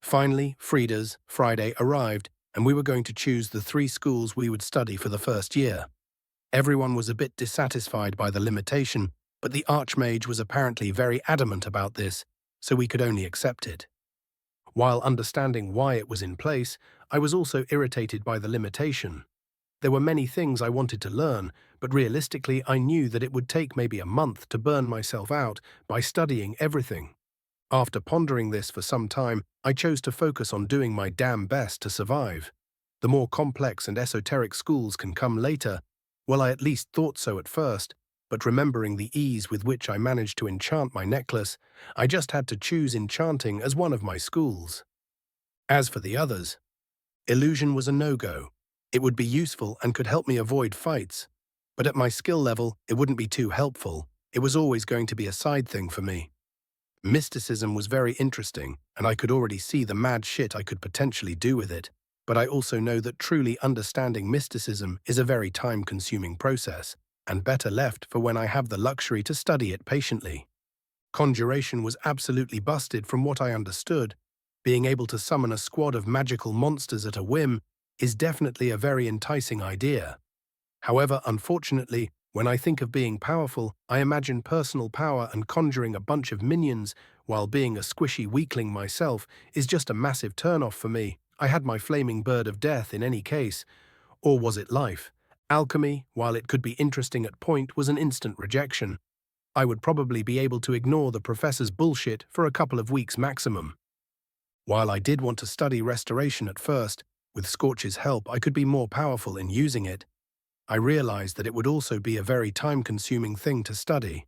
Finally, Friday arrived, and we were going to choose the 3 schools we would study for the first year. Everyone was a bit dissatisfied by the limitation, but the Archmage was apparently very adamant about this, so we could only accept it. While understanding why it was in place, I was also irritated by the limitation. There were many things I wanted to learn, but realistically I knew that it would take maybe a month to burn myself out by studying everything. After pondering this for some time, I chose to focus on doing my damn best to survive. The more complex and esoteric schools can come later. Well, I at least thought so at first, but remembering the ease with which I managed to enchant my necklace, I just had to choose enchanting as one of my schools. As for the others, illusion was a no-go. It would be useful and could help me avoid fights, but at my skill level, it wouldn't be too helpful. It was always going to be a side thing for me. Mysticism was very interesting, and I could already see the mad shit I could potentially do with it, but I also know that truly understanding mysticism is a very time-consuming process, and better left for when I have the luxury to study it patiently. Conjuration was absolutely busted from what I understood. Being able to summon a squad of magical monsters at a whim is definitely a very enticing idea. However, unfortunately, when I think of being powerful, I imagine personal power and conjuring a bunch of minions, while being a squishy weakling myself, is just a massive turn-off for me. I had my flaming bird of death in any case. Or was it life? Alchemy, while it could be interesting at point, was an instant rejection. I would probably be able to ignore the professor's bullshit for a couple of weeks maximum. While I did want to study restoration at first, with Scorch's help I could be more powerful in using it. I realized that it would also be a very time-consuming thing to study.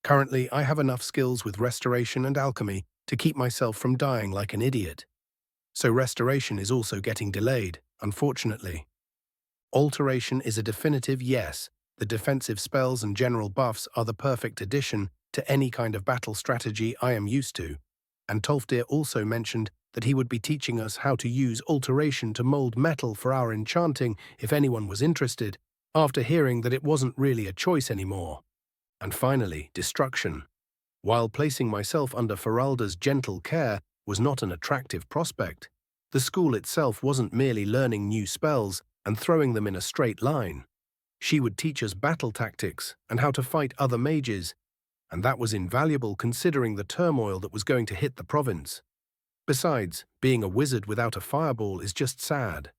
Currently, I have enough skills with restoration and alchemy to keep myself from dying like an idiot. So restoration is also getting delayed, unfortunately. Alteration is a definitive yes. The defensive spells and general buffs are the perfect addition to any kind of battle strategy I am used to. And Tolfdir also mentioned that he would be teaching us how to use alteration to mold metal for our enchanting if anyone was interested, after hearing that it wasn't really a choice anymore. And finally, destruction. While placing myself under Feralda's gentle care was not an attractive prospect, the school itself wasn't merely learning new spells and throwing them in a straight line. She would teach us battle tactics and how to fight other mages, and that was invaluable considering the turmoil that was going to hit the province. Besides, being a wizard without a fireball is just sad.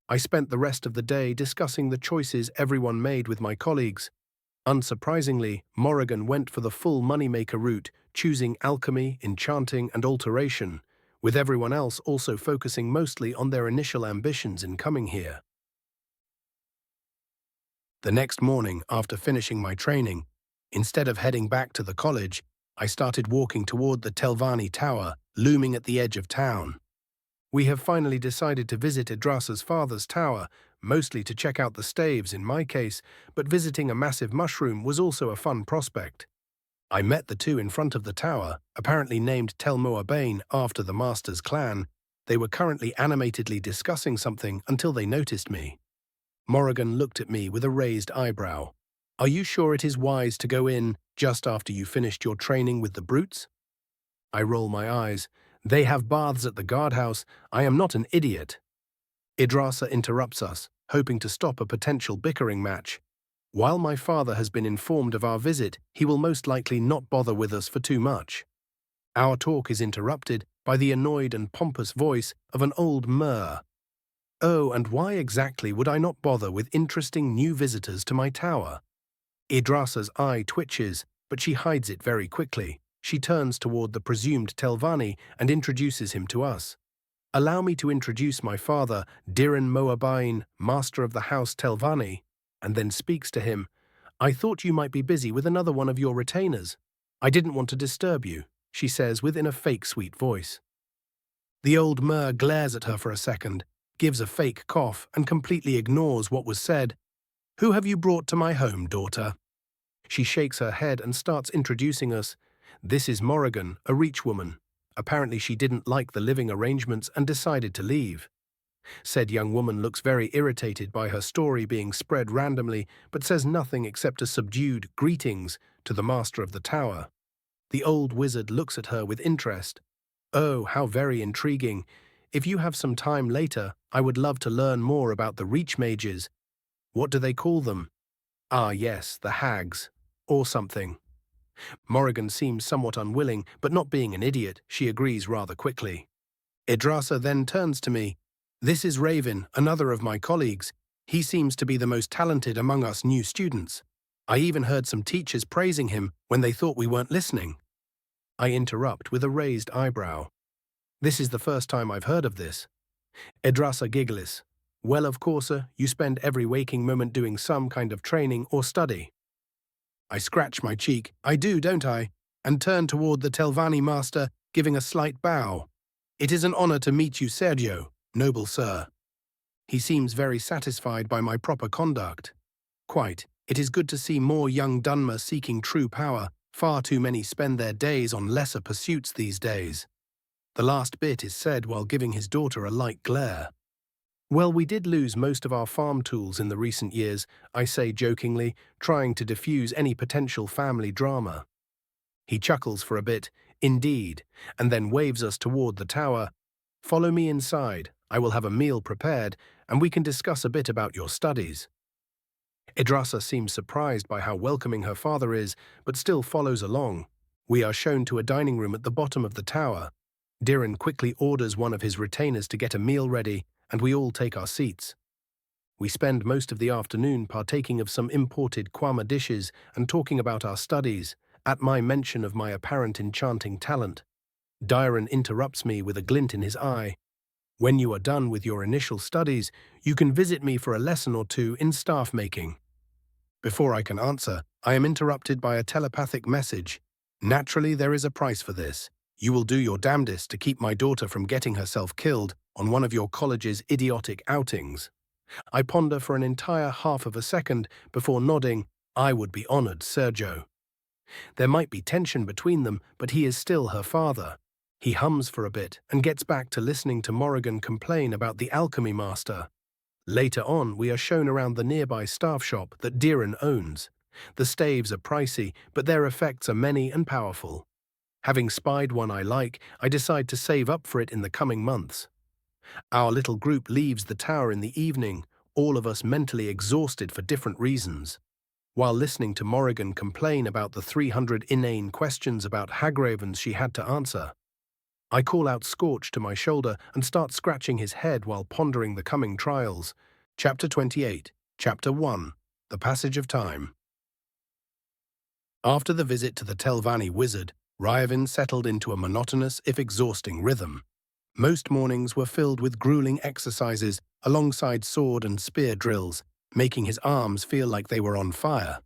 I spent the rest of the day discussing the choices everyone made with my colleagues. Unsurprisingly, Morrigan went for the full moneymaker route, choosing alchemy, enchanting, and alteration, with everyone else also focusing mostly on their initial ambitions in coming here. The next morning, after finishing my training, instead of heading back to the college, I started walking toward the Telvanni Tower, looming at the edge of town. We have finally decided to visit Idrasa's father's tower, mostly to check out the staves in my case, but visiting a massive mushroom was also a fun prospect. I met the two in front of the tower, apparently named Tel Moabain after the master's clan. They were currently animatedly discussing something until they noticed me. Morrigan looked at me with a raised eyebrow. "Are you sure it is wise to go in just after you finished your training with the brutes?" I roll my eyes. "They have baths at the guardhouse. I am not an idiot." Idrasa interrupts us, hoping to stop a potential bickering match. While my father has been informed of our visit, he will most likely not bother with us for too much. Our talk is interrupted by the annoyed and pompous voice of an old Mer. Oh, and why exactly would I not bother with interesting new visitors to my tower? Idrasa's eye twitches, but she hides it very quickly. She turns toward the presumed Telvanni and introduces him to us. "Allow me to introduce my father, Diran Moabain, master of the house Telvanni." and then speaks to him. "I thought you might be busy with another one of your retainers. I didn't want to disturb you," she says within a fake sweet voice. The old mer glares at her for a second, gives a fake cough, and completely ignores what was said. "Who have you brought to my home, daughter?" She shakes her head and starts introducing us. "This is Morrigan, a reach woman. Apparently she didn't like the living arrangements and decided to leave." Said young woman looks very irritated by her story being spread randomly, but says nothing except a subdued "greetings" to the master of the tower. The old wizard looks at her with interest. "Oh, how very intriguing. If you have some time later, I would love to learn more about the reach mages. What do they call them?" "Ah, yes, the hags. Or something." Morrigan seems somewhat unwilling, but not being an idiot, she agrees rather quickly. Idrasa then turns to me. "This is Raven, another of my colleagues. He seems to be the most talented among us new students. I even heard some teachers praising him when they thought we weren't listening." I interrupt with a raised eyebrow. "This is the first time I've heard of this." Idrasa giggles. "Well, of course, you spend every waking moment doing some kind of training or study." I scratch my cheek. "I do, don't I?" and turn toward the Telvanni master, giving a slight bow. "It is an honor to meet you, Sergio, noble sir." He seems very satisfied by my proper conduct. "Quite. It is good to see more young Dunmer seeking true power. Far too many spend their days on lesser pursuits these days." The last bit is said while giving his daughter a light glare. "Well, we did lose most of our farm tools in the recent years," I say jokingly, trying to diffuse any potential family drama. He chuckles for a bit, "Indeed," and then waves us toward the tower. "Follow me inside. I will have a meal prepared, and we can discuss a bit about your studies." Idrasa seems surprised by how welcoming her father is, but still follows along. We are shown to a dining room at the bottom of the tower. Diran quickly orders one of his retainers to get a meal ready, and we all take our seats. We spend most of the afternoon partaking of some imported Kwama dishes and talking about our studies, at my mention of my apparent enchanting talent. Diran interrupts me with a glint in his eye. "When you are done with your initial studies, you can visit me for a lesson or two in staff making." Before I can answer, I am interrupted by a telepathic message. "Naturally, there is a price for this. You will do your damnedest to keep my daughter from getting herself killed on one of your college's idiotic outings." I ponder for an entire half of a second before nodding. "I would be honored, Sergio." There might be tension between them, but he is still her father. He hums for a bit and gets back to listening to Morrigan complain about the alchemy master. Later on, we are shown around the nearby staff shop that Diran owns. The staves are pricey, but their effects are many and powerful. Having spied one I like, I decide to save up for it in the coming months. Our little group leaves the tower in the evening, all of us mentally exhausted for different reasons. While listening to Morrigan complain about the 300 inane questions about hagravens she had to answer, I call out Scorch to my shoulder and start scratching his head while pondering the coming trials. Chapter 28, Chapter 1, The Passage of Time. After the visit to the Telvanni wizard, Ryavin settled into a monotonous, if exhausting, rhythm. Most mornings were filled with grueling exercises alongside sword and spear drills, making his arms feel like they were on fire.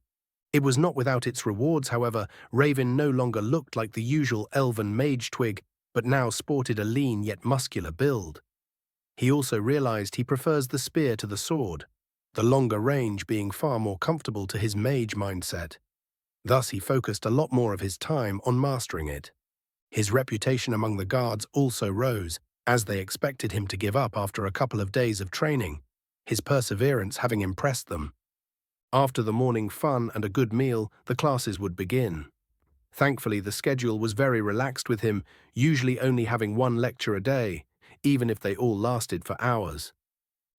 It was not without its rewards, however. Raven no longer looked like the usual elven mage twig, but now sported a lean yet muscular build. He also realized he prefers the spear to the sword, the longer range being far more comfortable to his mage mindset. Thus he focused a lot more of his time on mastering it. His reputation among the guards also rose, as they expected him to give up after a couple of days of training, his perseverance having impressed them. After the morning fun and a good meal, the classes would begin. Thankfully, the schedule was very relaxed with him, usually only having one lecture a day, even if they all lasted for hours.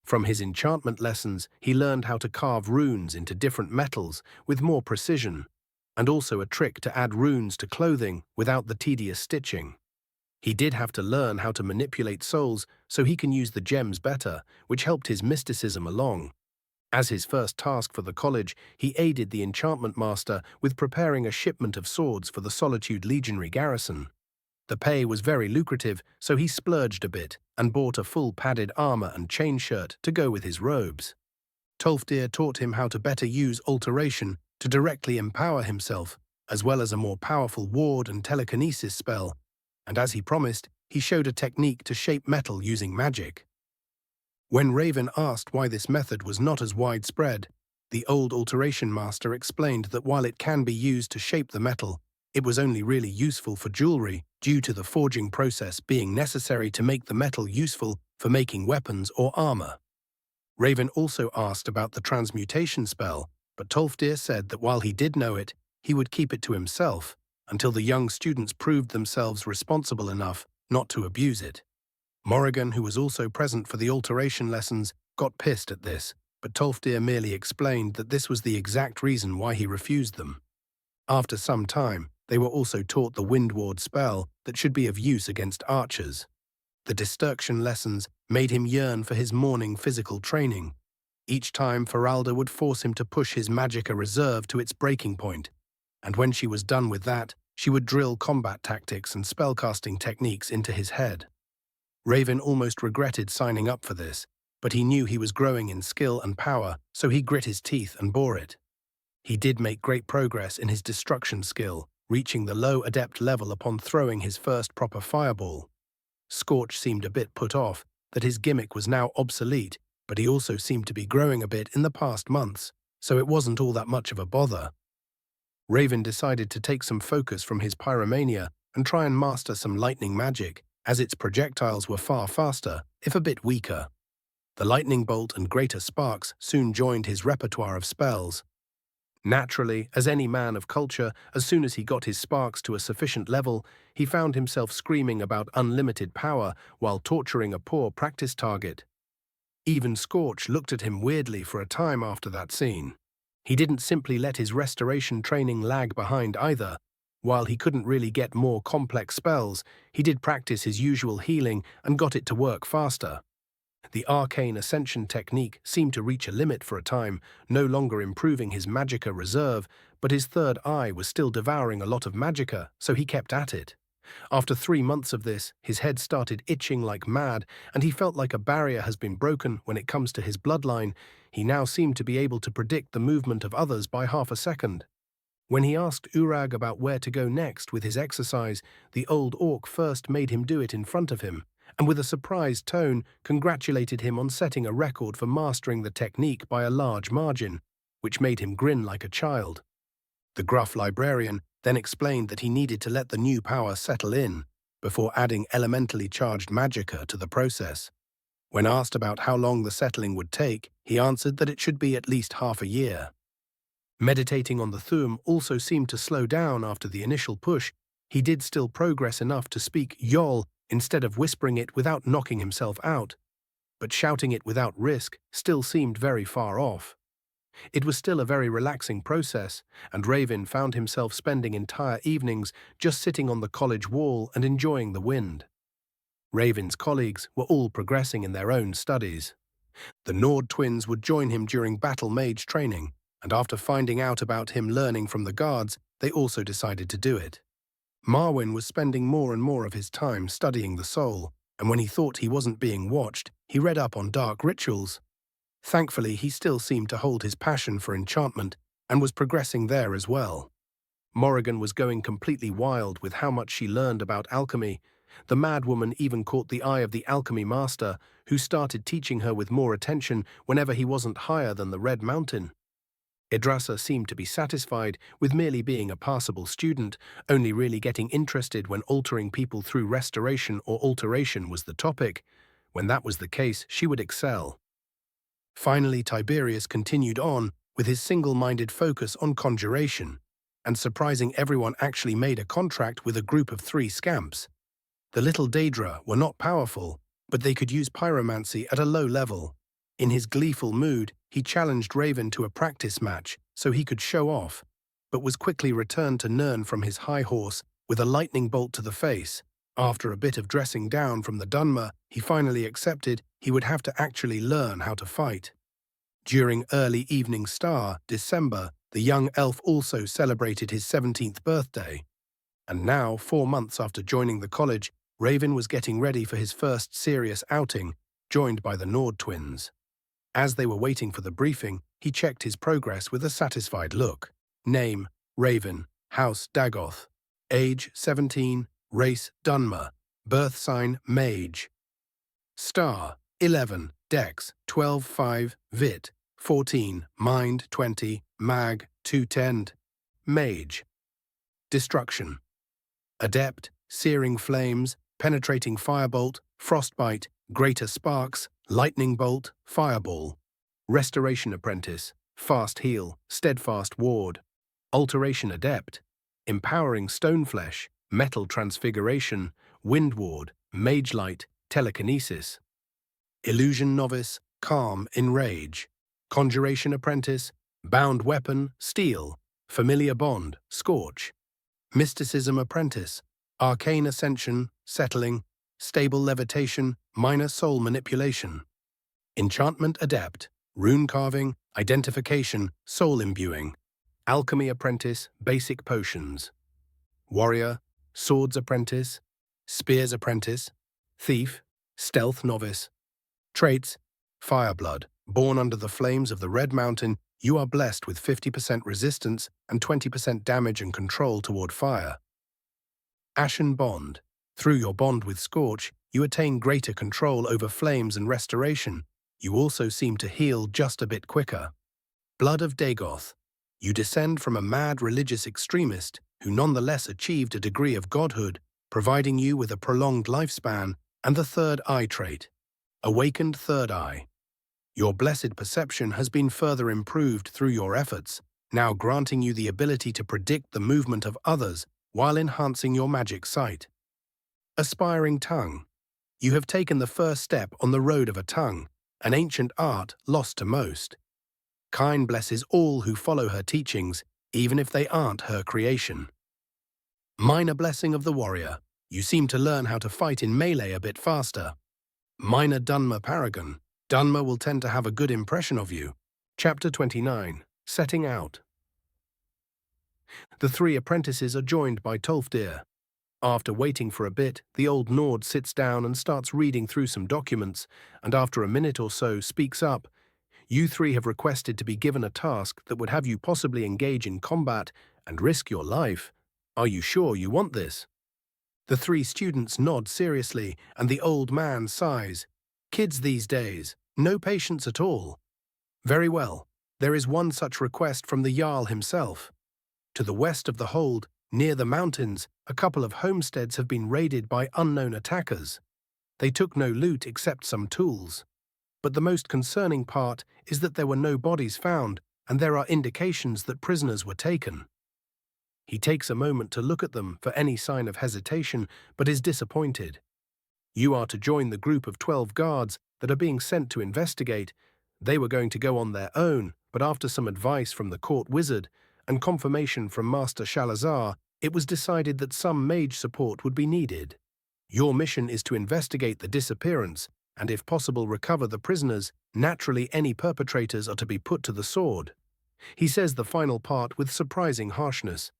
From his enchantment lessons, he learned how to carve runes into different metals with more precision, and also a trick to add runes to clothing without the tedious stitching. He did have to learn how to manipulate souls so he can use the gems better, which helped his mysticism along. As his first task for the college, he aided the enchantment master with preparing a shipment of swords for the Solitude Legionary garrison. The pay was very lucrative, so he splurged a bit and bought a full padded armor and chain shirt to go with his robes. Tolfdir taught him how to better use alteration to directly empower himself, as well as a more powerful ward and telekinesis spell, and as he promised, he showed a technique to shape metal using magic. When Raven asked why this method was not as widespread, the old alteration master explained that while it can be used to shape the metal, it was only really useful for jewelry due to the forging process being necessary to make the metal useful for making weapons or armor. Raven also asked about the transmutation spell, but Tolfdir said that while he did know it, he would keep it to himself until the young students proved themselves responsible enough not to abuse it. Morrigan, who was also present for the alteration lessons, got pissed at this, but Tolfdir merely explained that this was the exact reason why he refused them. After some time, they were also taught the Wind Ward spell that should be of use against archers. The destruction lessons made him yearn for his morning physical training. Each time, Feralda would force him to push his magicka reserve to its breaking point, and when she was done with that, she would drill combat tactics and spellcasting techniques into his head. Raven almost regretted signing up for this, but he knew he was growing in skill and power, so he grit his teeth and bore it. He did make great progress in his destruction skill, reaching the low adept level upon throwing his first proper fireball. Scorch seemed a bit put off that his gimmick was now obsolete, but he also seemed to be growing a bit in the past months, so it wasn't all that much of a bother. Raven decided to take some focus from his pyromania and try and master some lightning magic, as its projectiles were far faster, if a bit weaker. The lightning bolt and greater sparks soon joined his repertoire of spells. Naturally, as any man of culture, as soon as he got his sparks to a sufficient level, he found himself screaming about unlimited power while torturing a poor practice target. Even Scorch looked at him weirdly for a time after that scene. He didn't simply let his restoration training lag behind either. While he couldn't really get more complex spells, he did practice his usual healing and got it to work faster. The arcane ascension technique seemed to reach a limit for a time, no longer improving his magicka reserve, but his third eye was still devouring a lot of magicka, so he kept at it. After 3 months of this, his head started itching like mad, and he felt like a barrier has been broken when it comes to his bloodline. He now seemed to be able to predict the movement of others by half a second. When he asked Urag about where to go next with his exercise, the old orc first made him do it in front of him, and with a surprised tone congratulated him on setting a record for mastering the technique by a large margin, which made him grin like a child. The gruff librarian then explained that he needed to let the new power settle in before adding elementally charged magicka to the process. When asked about how long the settling would take, he answered that it should be at least half a year. Meditating on the Thu'um also seemed to slow down after the initial push. He did still progress enough to speak Yol instead of whispering it without knocking himself out, but shouting it without risk still seemed very far off. It was still a very relaxing process, and Raven found himself spending entire evenings just sitting on the college wall and enjoying the wind. Raven's colleagues were all progressing in their own studies. The Nord twins would join him during battle mage training, and after finding out about him learning from the guards, they also decided to do it. Marwyn was spending more and more of his time studying the soul, and when he thought he wasn't being watched, he read up on dark rituals. Thankfully, he still seemed to hold his passion for enchantment and was progressing there as well. Morrigan was going completely wild with how much she learned about alchemy. The madwoman even caught the eye of the alchemy master, who started teaching her with more attention whenever he wasn't higher than the Red Mountain. Idrasa seemed to be satisfied with merely being a passable student, only really getting interested when altering people through restoration or alteration was the topic. When that was the case, she would excel. Finally, Tiberius continued on with his single-minded focus on conjuration, and surprising everyone actually made a contract with a group of 3 scamps. The little Daedra were not powerful, but they could use pyromancy at a low level. In his gleeful mood, he challenged Raven to a practice match so he could show off, but was quickly returned to Nirn from his high horse with a lightning bolt to the face. After a bit of dressing down from the Dunmer, he finally accepted he would have to actually learn how to fight. During early evening star, December, the young elf also celebrated his 17th birthday. And now, 4 months after joining the college, Raven was getting ready for his first serious outing, joined by the Nord twins. As they were waiting for the briefing, he checked his progress with a satisfied look. Name, Raven, House, Dagoth. Age, 17, Race, Dunmer. Birth sign, Mage. Star, 11, Dex, 12-5, Vit, 14, Mind, 20, Mag, 210. Mage. Destruction. Adept, Searing Flames, Penetrating Firebolt, Frostbite, Greater Sparks, Lightning Bolt, Fireball. Restoration Apprentice, Fast Heal, Steadfast Ward. Alteration Adept, Empowering Stoneflesh, Metal Transfiguration, Wind Ward, Mage Light, Telekinesis. Illusion Novice, Calm, Enrage. Conjuration Apprentice, Bound Weapon, Steel, Familiar Bond, Scorch. Mysticism Apprentice, Arcane Ascension, Settling, Stable Levitation, Minor Soul Manipulation. Enchantment Adept, Rune Carving, Identification, Soul Imbuing. Alchemy Apprentice, Basic Potions. Warrior, Swords Apprentice, Spears Apprentice, Thief, Stealth Novice. Traits, Fireblood. Born under the flames of the Red Mountain, you are blessed with 50% resistance and 20% damage and control toward fire. Ashen Bond. Through your bond with Scorch, you attain greater control over flames and restoration. You also seem to heal just a bit quicker. Blood of Dagoth. You descend from a mad religious extremist who nonetheless achieved a degree of godhood, providing you with a prolonged lifespan and the third eye trait. Awakened Third Eye. Your blessed perception has been further improved through your efforts, now granting you the ability to predict the movement of others while enhancing your magic sight. Aspiring Tongue. You have taken the first step on the road of a tongue, an ancient art lost to most. Kine blesses all who follow her teachings, even if they aren't her creation. Minor Blessing of the Warrior. You seem to learn how to fight in melee a bit faster. Minor Dunmer Paragon. Dunmer will tend to have a good impression of you. Chapter 29. Setting Out. The three apprentices are joined by Tolfdir. After waiting for a bit, the old Nord sits down and starts reading through some documents, and after a minute or so speaks up. You three have requested to be given a task that would have you possibly engage in combat and risk your life. Are you sure you want this? The three students nod seriously, and the old man sighs. Kids these days, no patience at all. Very well, there is one such request from the Jarl himself. To the west of the hold, near the mountains, a couple of homesteads have been raided by unknown attackers. They took no loot except some tools. But the most concerning part is that there were no bodies found, and there are indications that prisoners were taken. He takes a moment to look at them for any sign of hesitation, but is disappointed. You are to join the group of 12 guards that are being sent to investigate. They were going to go on their own, but after some advice from the court wizard and confirmation from Master Shalazar, it was decided that some mage support would be needed. Your mission is to investigate the disappearance and, if possible, recover the prisoners. Naturally, any perpetrators are to be put to the sword. He says the final part with surprising harshness.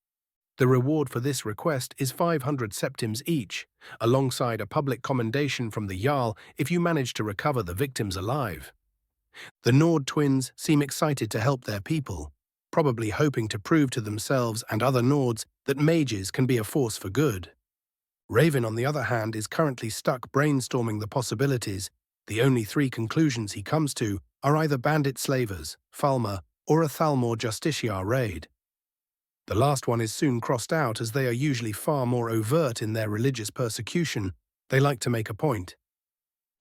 The reward for this request is 500 septims each, alongside a public commendation from the Jarl if you manage to recover the victims alive. The Nord twins seem excited to help their people, probably hoping to prove to themselves and other Nords that mages can be a force for good. Raven, on the other hand, is currently stuck brainstorming the possibilities. The only three conclusions he comes to are either bandit slavers, Falmer, or a Thalmor Justiciar raid. The last one is soon crossed out, as they are usually far more overt in their religious persecution. They like to make a point.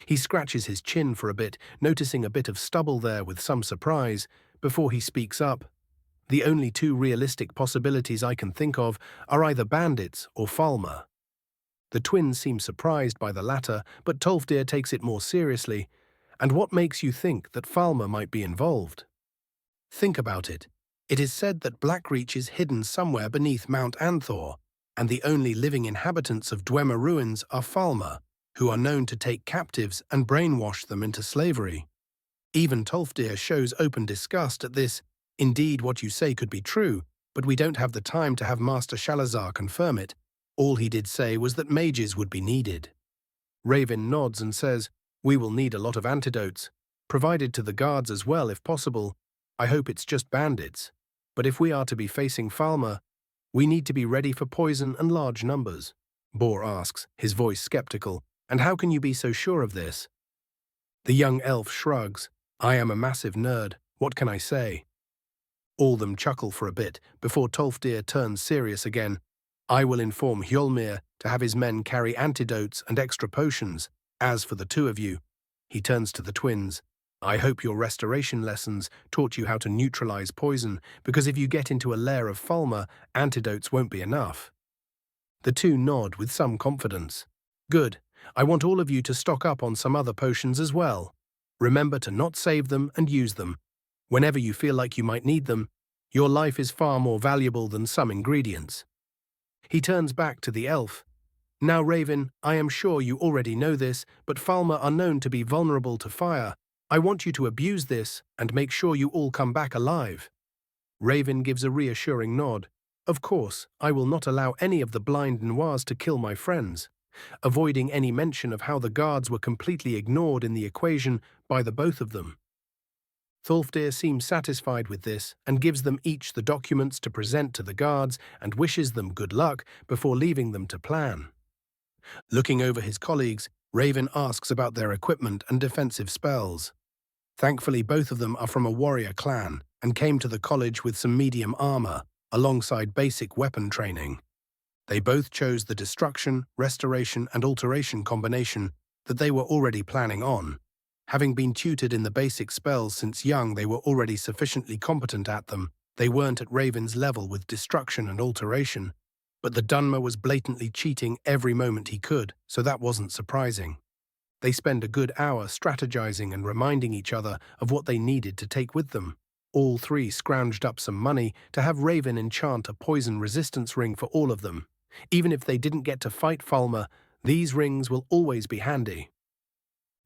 He scratches his chin for a bit, noticing a bit of stubble there with some surprise, before he speaks up. The only two realistic possibilities I can think of are either bandits or Falmer. The twins seem surprised by the latter, but Tolfdir takes it more seriously. And what makes you think that Falmer might be involved? Think about it. It is said that Blackreach is hidden somewhere beneath Mount Anthor, and the only living inhabitants of Dwemer ruins are Falmer, who are known to take captives and brainwash them into slavery. Even Tolfdir shows open disgust at this. Indeed, what you say could be true, but we don't have the time to have Master Shalazar confirm it. All he did say was that mages would be needed. Raven nods and says, "We will need a lot of antidotes. provided to the guards as well if possible. I hope it's just bandits. But if we are to be facing Falmer, we need to be ready for poison and large numbers. Boar asks, his voice skeptical. And how can you be so sure of this? The young elf shrugs. I am a massive nerd. What can I say? All them chuckle for a bit before Tolfdir turns serious again. I will inform Hjolmir to have his men carry antidotes and extra potions. As for the two of you, he turns to the twins. I hope your restoration lessons taught you how to neutralize poison, because if you get into a lair of Falmer, antidotes won't be enough. The two nod with some confidence. Good. I want all of you to stock up on some other potions as well. Remember to not save them and use them. Whenever you feel like you might need them, your life is far more valuable than some ingredients. He turns back to the elf. Now, Raven, I am sure you already know this, but Falmer are known to be vulnerable to fire. I want you to abuse this and make sure you all come back alive. Raven gives a reassuring nod. Of course, I will not allow any of the blind noirs to kill my friends, avoiding any mention of how the guards were completely ignored in the equation by the both of them. Tholfdir seems satisfied with this and gives them each the documents to present to the guards and wishes them good luck before leaving them to plan. Looking over his colleagues, Raven asks about their equipment and defensive spells. Thankfully, both of them are from a warrior clan and came to the college with some medium armor, alongside basic weapon training. They both chose the destruction, restoration, and alteration combination that they were already planning on. Having been tutored in the basic spells since young, they were already sufficiently competent at them. They weren't at Raven's level with destruction and alteration, but the Dunmer was blatantly cheating every moment he could, so that wasn't surprising. They spend a good hour strategizing and reminding each other of what they needed to take with them. All three scrounged up some money to have Raven enchant a poison resistance ring for all of them. Even if they didn't get to fight Falmer, these rings will always be handy.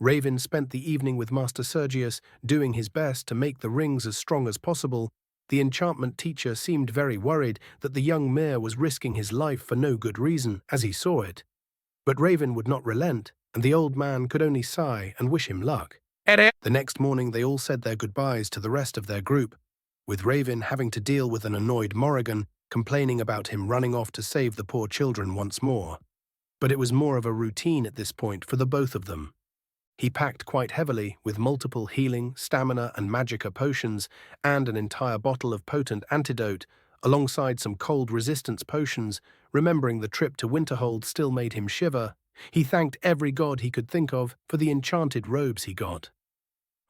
Raven spent the evening with Master Sergius, doing his best to make the rings as strong as possible. The enchantment teacher seemed very worried that the young Mir was risking his life for no good reason, as he saw it. But Raven would not relent, and the old man could only sigh and wish him luck. The next morning they all said their goodbyes to the rest of their group, with Raven having to deal with an annoyed Morrigan complaining about him running off to save the poor children once more. But it was more of a routine at this point for the both of them. He packed quite heavily with multiple healing, stamina and magicka potions and an entire bottle of potent antidote, alongside some cold resistance potions. Remembering the trip to Winterhold still made him shiver. He thanked every god he could think of for the enchanted robes he got.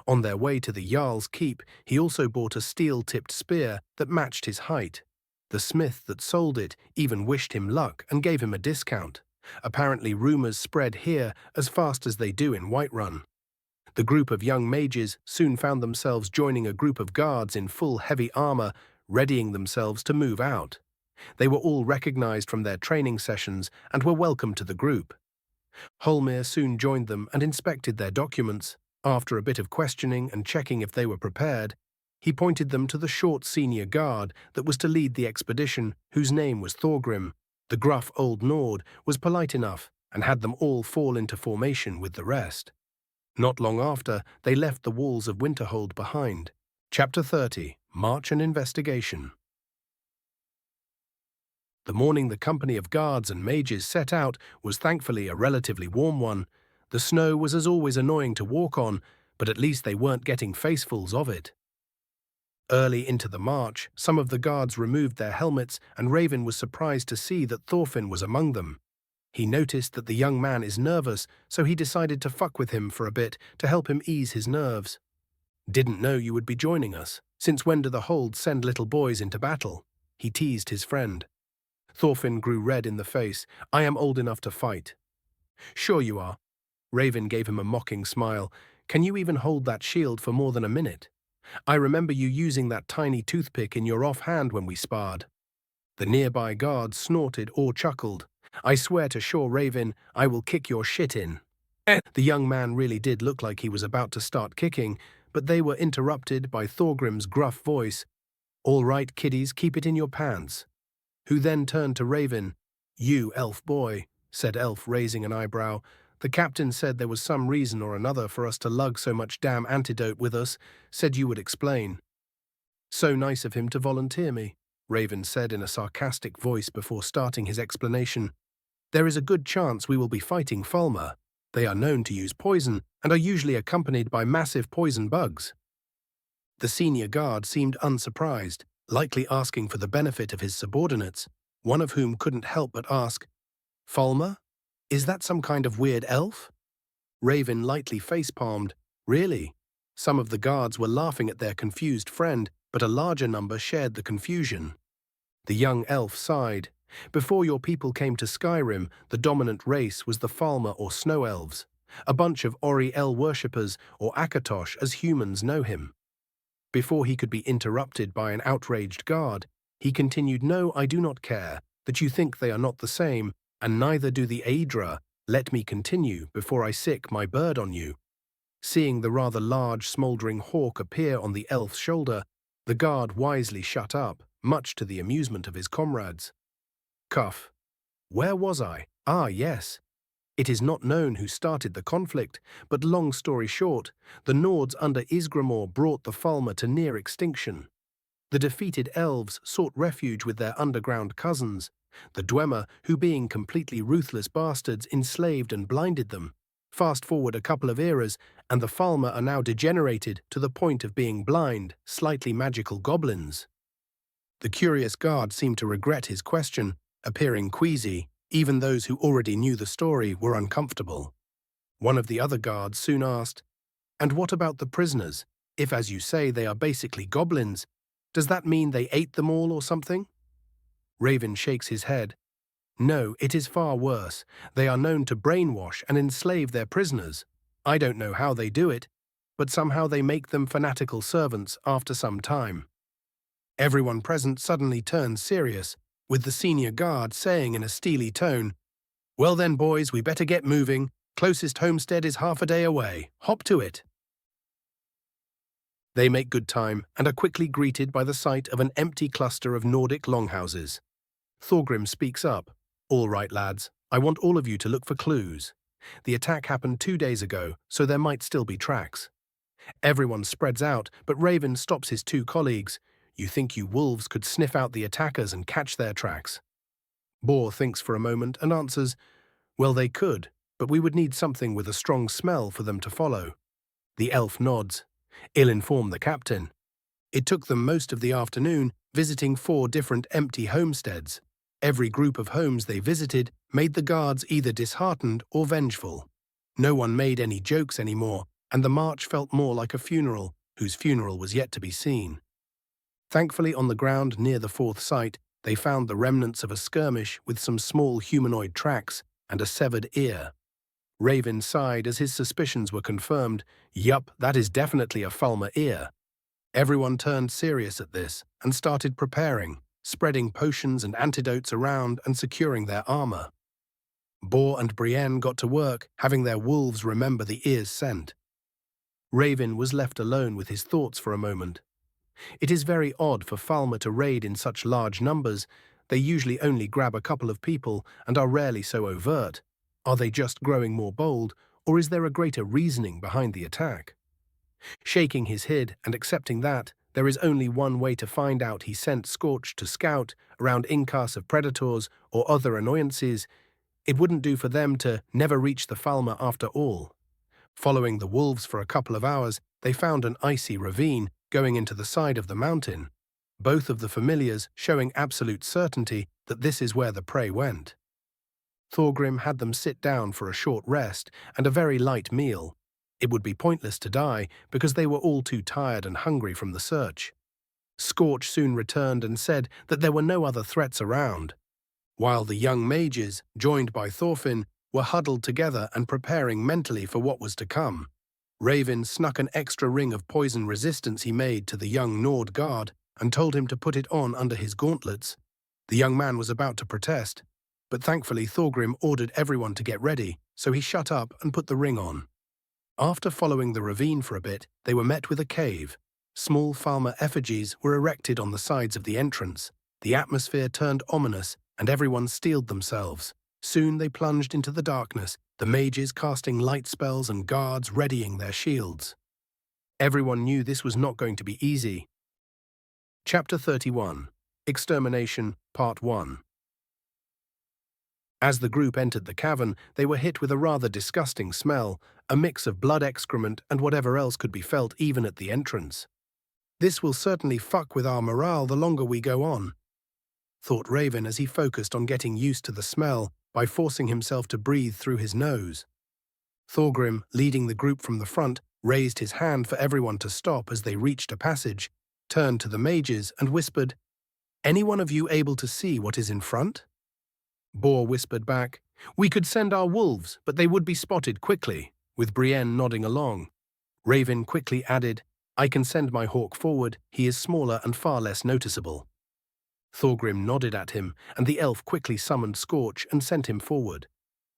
On their way to the Jarl's keep, he also bought a steel-tipped spear that matched his height. The smith that sold it even wished him luck and gave him a discount. Apparently rumors spread here as fast as they do in Whiterun. The group of young mages soon found themselves joining a group of guards in full heavy armor, readying themselves to move out. They were all recognized from their training sessions and were welcome to the group. Hjolmir soon joined them and inspected their documents. After a bit of questioning and checking if they were prepared, he pointed them to the short senior guard that was to lead the expedition, whose name was Thorgrim. The gruff old Nord was polite enough and had them all fall into formation with the rest. Not long after, they left the walls of Winterhold behind. Chapter 30. March and Investigation. The morning the company of guards and mages set out was thankfully a relatively warm one. The snow was as always annoying to walk on, but at least they weren't getting facefuls of it. Early into the march, some of the guards removed their helmets, and Raven was surprised to see that Thorfinn was among them. He noticed that the young man is nervous, so he decided to fuck with him for a bit to help him ease his nerves. Didn't know you would be joining us. Since when do the Holds send little boys into battle? He teased his friend. Thorfinn grew red in the face. I am old enough to fight. Sure you are. Raven gave him a mocking smile. Can you even hold that shield for more than a minute? I remember you using that tiny toothpick in your offhand when we sparred. The nearby guards snorted or chuckled. I swear to sure, Raven, I will kick your shit in. The young man really did look like he was about to start kicking, but they were interrupted by Thorgrim's gruff voice. All right, kiddies, keep it in your pants. Who then turned to Raven. You, elf boy, said Elf, raising an eyebrow. The captain said there was some reason or another for us to lug so much damn antidote with us, said you would explain. So nice of him to volunteer me, Raven said in a sarcastic voice before starting his explanation. There is a good chance we will be fighting Fulmer. They are known to use poison and are usually accompanied by massive poison bugs. The senior guard seemed unsurprised, likely asking for the benefit of his subordinates, one of whom couldn't help but ask, Fulmer? Is that some kind of weird elf? Raven lightly face-palmed. Really? Some of the guards were laughing at their confused friend, but a larger number shared the confusion. The young elf sighed. Before your people came to Skyrim, the dominant race was the Falmer or Snow Elves, a bunch of Ori-El worshippers or Akatosh as humans know him. Before he could be interrupted by an outraged guard, he continued, No, I do not care, that you think they are not the same, and neither do the Aedra. Let me continue before I sick my bird on you. Seeing the rather large smouldering hawk appear on the elf's shoulder, the guard wisely shut up, much to the amusement of his comrades. Cuff. Where was I? Ah, yes. It is not known who started the conflict, but long story short, the Nords under Isgramor brought the Falmer to near extinction. The defeated elves sought refuge with their underground cousins, the Dwemer, who being completely ruthless bastards enslaved and blinded them. Fast forward a couple of eras, and the Falmer are now degenerated to the point of being blind, slightly magical goblins. The curious guard seemed to regret his question, appearing queasy. Even those who already knew the story were uncomfortable. One of the other guards soon asked, And what about the prisoners? If, as you say, they are basically goblins, does that mean they ate them all or something? Raven shakes his head. No, it is far worse. They are known to brainwash and enslave their prisoners. I don't know how they do it, but somehow they make them fanatical servants after some time. Everyone present suddenly turns serious, with the senior guard saying in a steely tone, Well then, boys, we better get moving. Closest homestead is half a day away. Hop to it. They make good time and are quickly greeted by the sight of an empty cluster of Nordic longhouses. Thorgrim speaks up. All right, lads, I want all of you to look for clues. The attack happened 2 days ago, so there might still be tracks. Everyone spreads out, but Raven stops his 2 colleagues. You think you wolves could sniff out the attackers and catch their tracks? Boar thinks for a moment and answers, Well, they could, but we would need something with a strong smell for them to follow. The elf nods. Ill-inform the captain. It took them most of the afternoon, visiting 4 different empty homesteads. Every group of homes they visited made the guards either disheartened or vengeful. No one made any jokes anymore, and the march felt more like a funeral, whose funeral was yet to be seen. Thankfully, on the ground near the 4th site, they found the remnants of a skirmish with some small humanoid tracks and a severed ear. Raven sighed as his suspicions were confirmed. Yup, that is definitely a Falmer ear. Everyone turned serious at this and started preparing, spreading potions and antidotes around and securing their armor. Boar and Brienne got to work, having their wolves remember the ear's scent. Raven was left alone with his thoughts for a moment. It is very odd for Falmer to raid in such large numbers. They usually only grab a couple of people and are rarely so overt. Are they just growing more bold, or is there a greater reasoning behind the attack? Shaking his head and accepting that, there is only one way to find out, he sent Scorch to scout around incas of predators or other annoyances. It wouldn't do for them to never reach the Falmer after all. Following the wolves for a couple of hours, they found an icy ravine going into the side of the mountain, both of the familiars showing absolute certainty that this is where the prey went. Thorgrim had them sit down for a short rest and a very light meal. It would be pointless to die because they were all too tired and hungry from the search. Scorch soon returned and said that there were no other threats around, while the young mages, joined by Thorfinn, were huddled together and preparing mentally for what was to come. Raven snuck an extra ring of poison resistance he made to the young Nord guard and told him to put it on under his gauntlets. The young man was about to protest, but thankfully Thorgrim ordered everyone to get ready, so he shut up and put the ring on. After following the ravine for a bit, they were met with a cave. Small Falmer effigies were erected on the sides of the entrance. The atmosphere turned ominous, and everyone steeled themselves. Soon they plunged into the darkness, the mages casting light spells and guards readying their shields. Everyone knew this was not going to be easy. Chapter 31. Extermination, Part 1. As the group entered the cavern, they were hit with a rather disgusting smell, a mix of blood, excrement, and whatever else could be felt even at the entrance. "This will certainly fuck with our morale the longer we go on," thought Raven as he focused on getting used to the smell by forcing himself to breathe through his nose. Thorgrim, leading the group from the front, raised his hand for everyone to stop as they reached a passage, turned to the mages and whispered, "Any one of you able to see what is in front?" Boar whispered back, "We could send our wolves, but they would be spotted quickly," with Brienne nodding along. Raven quickly added, "I can send my hawk forward, he is smaller and far less noticeable." Thorgrim nodded at him, and the elf quickly summoned Scorch and sent him forward.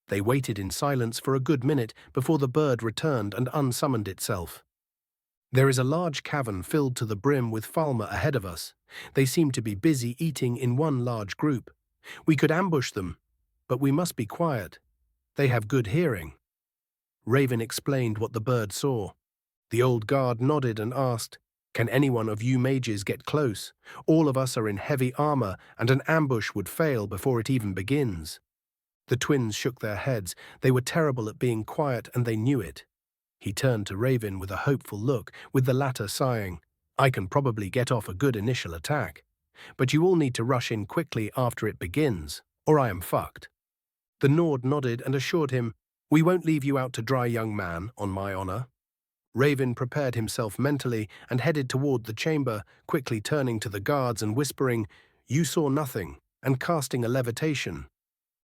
They waited in silence for a good minute before the bird returned and unsummoned itself. "There is a large cavern filled to the brim with Falmer ahead of us. They seem to be busy eating in one large group. We could ambush them, but we must be quiet. They have good hearing." Raven explained what the bird saw. The old guard nodded and asked, "Can anyone of you mages get close? All of us are in heavy armor, and an ambush would fail before it even begins." The twins shook their heads. They were terrible at being quiet, and they knew it. He turned to Raven with a hopeful look, with the latter sighing, "I can probably get off a good initial attack. But you all need to rush in quickly after it begins, or I am fucked." The Nord nodded and assured him, "We won't leave you out to dry, young man, on my honor." Raven prepared himself mentally and headed toward the chamber, quickly turning to the guards and whispering, "You saw nothing," and casting a levitation.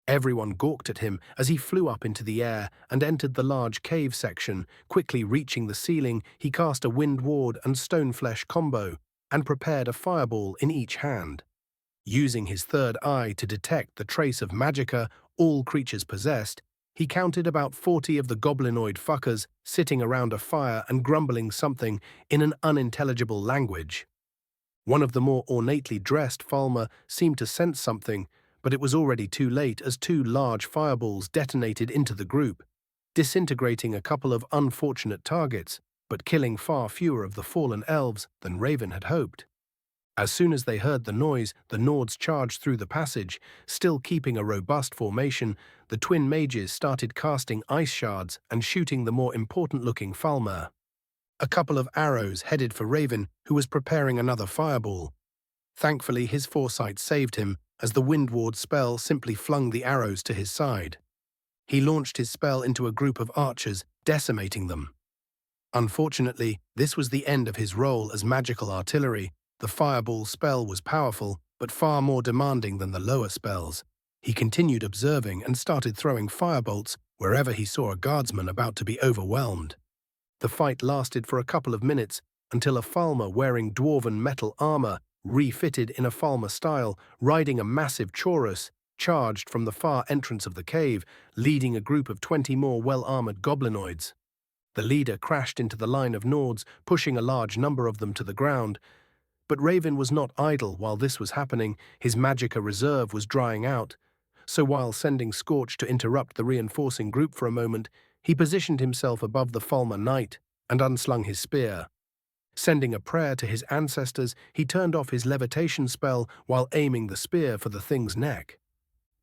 Everyone gawked at him as he flew up into the air and entered the large cave section. Quickly reaching the ceiling, he cast a wind ward and stone flesh combo, and prepared a fireball in each hand. Using his third eye to detect the trace of magicka all creatures possessed, he counted about 40 of the goblinoid fuckers sitting around a fire and grumbling something in an unintelligible language. One of the more ornately dressed Falmer seemed to sense something, but it was already too late as two large fireballs detonated into the group, disintegrating a couple of unfortunate targets, but killing far fewer of the fallen elves than Raven had hoped. As soon as they heard the noise, the Nords charged through the passage. Still keeping a robust formation, the twin mages started casting ice shards and shooting the more important-looking Falmer. A couple of arrows headed for Raven, who was preparing another fireball. Thankfully, his foresight saved him, as the Wind Ward spell simply flung the arrows to his side. He launched his spell into a group of archers, decimating them. Unfortunately, this was the end of his role as magical artillery. The fireball spell was powerful, but far more demanding than the lower spells. He continued observing and started throwing firebolts wherever he saw a guardsman about to be overwhelmed. The fight lasted for a couple of minutes until a Falmer wearing dwarven metal armor, refitted in a Falmer style, riding a massive Chaurus, charged from the far entrance of the cave, leading a group of 20 more well-armored goblinoids. The leader crashed into the line of Nords, pushing a large number of them to the ground. But Raven was not idle while this was happening. His magicka reserve was drying out. So while sending Scorch to interrupt the reinforcing group for a moment, he positioned himself above the Falmer knight and unslung his spear. Sending a prayer to his ancestors, he turned off his levitation spell while aiming the spear for the thing's neck.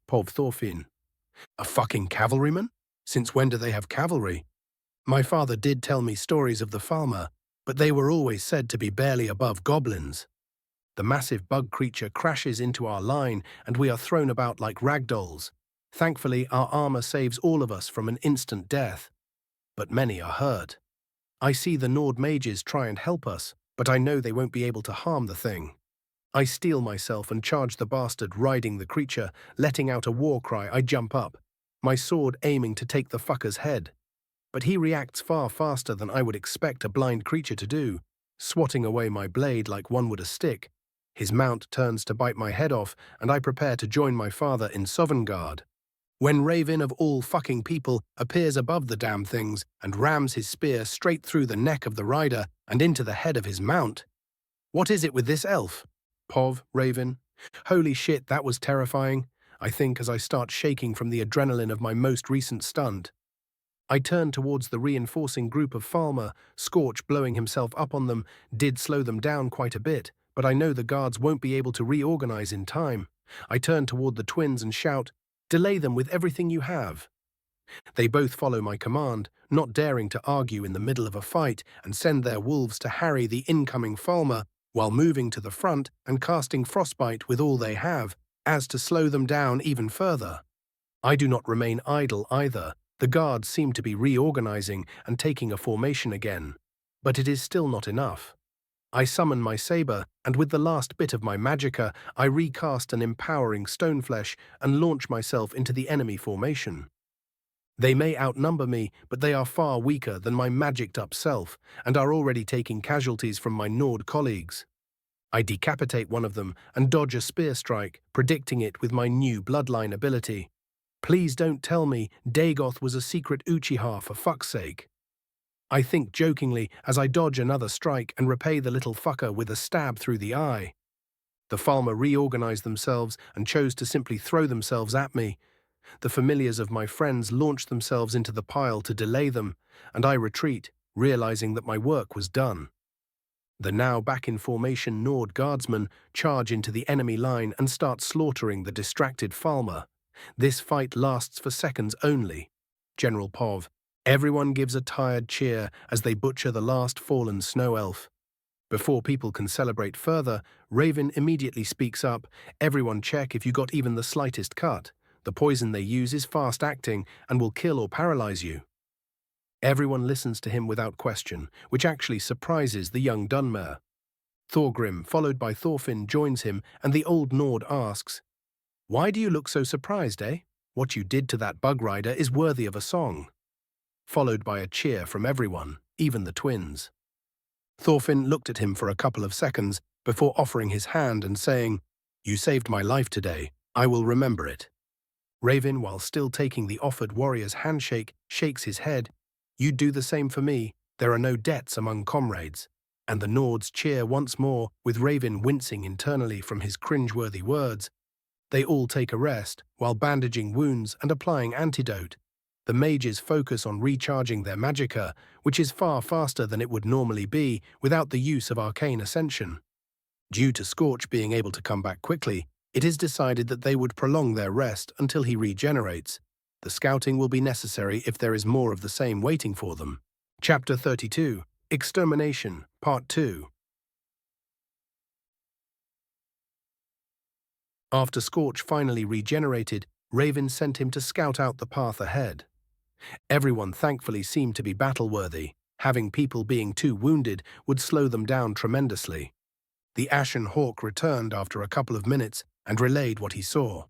Pov Thorfinn. "A fucking cavalryman? Since when do they have cavalry? My father did tell me stories of the Falmer, but they were always said to be barely above goblins." The massive bug creature crashes into our line, and we are thrown about like ragdolls. Thankfully, our armor saves all of us from an instant death. But many are hurt. I see the Nord mages try and help us, but I know they won't be able to harm the thing. I steel myself and charge the bastard riding the creature. Letting out a war cry, I jump up, my sword aiming to take the fucker's head. But he reacts far faster than I would expect a blind creature to do, swatting away my blade like one would a stick. His mount turns to bite my head off, and I prepare to join my father in Sovngarde. When Raven of all fucking people appears above the damn things and rams his spear straight through the neck of the rider and into the head of his mount. What is it with this elf? Pov, Raven. Holy shit, that was terrifying. I think, as I start shaking from the adrenaline of my most recent stunt. I turn towards the reinforcing group of Falmer. Scorch blowing himself up on them did slow them down quite a bit, but I know the guards won't be able to reorganize in time. I turn toward the twins and shout, "Delay them with everything you have." They both follow my command, not daring to argue in the middle of a fight, and send their wolves to harry the incoming Falmer while moving to the front and casting frostbite with all they have, as to slow them down even further. I do not remain idle either. The guards seem to be reorganizing and taking a formation again. But it is still not enough. I summon my saber, and with the last bit of my magicka, I recast an empowering stoneflesh and launch myself into the enemy formation. They may outnumber me, but they are far weaker than my magicked-up self, and are already taking casualties from my Nord colleagues. I decapitate one of them and dodge a spear strike, predicting it with my new bloodline ability. Please don't tell me Dagoth was a secret Uchiha for fuck's sake. I think jokingly as I dodge another strike and repay the little fucker with a stab through the eye. The Falmer reorganized themselves and chose to simply throw themselves at me. The familiars of my friends launched themselves into the pile to delay them, and I retreat, realizing that my work was done. The now back in formation Nord guardsmen charge into the enemy line and start slaughtering the distracted Falmer. This fight lasts for seconds only. General Pov. Everyone gives a tired cheer as they butcher the last fallen snow elf. Before people can celebrate further, Raven immediately speaks up. Everyone check if you got even the slightest cut. The poison they use is fast-acting and will kill or paralyze you. Everyone listens to him without question, which actually surprises the young Dunmer. Thorgrim, followed by Thorfinn, joins him, and the old Nord asks, "Why do you look so surprised, eh? What you did to that bug rider is worthy of a song." Followed by a cheer from everyone, even the twins. Thorfinn looked at him for a couple of seconds before offering his hand and saying, "You saved my life today. I will remember it." Raven, while still taking the offered warrior's handshake, shakes his head. "You'd do the same for me. There are no debts among comrades." And the Nords cheer once more, with Raven wincing internally from his cringeworthy words. They all take a rest, while bandaging wounds and applying antidote. The mages focus on recharging their magicka, which is far faster than it would normally be without the use of arcane ascension. Due to Scorch being able to come back quickly, it is decided that they would prolong their rest until he regenerates. The scouting will be necessary if there is more of the same waiting for them. Chapter 32, Extermination, Part 2. After Scorch finally regenerated, Raven sent him to scout out the path ahead. Everyone thankfully seemed to be battle-worthy. Having people being too wounded would slow them down tremendously. The Ashen Hawk returned after a couple of minutes and relayed what he saw.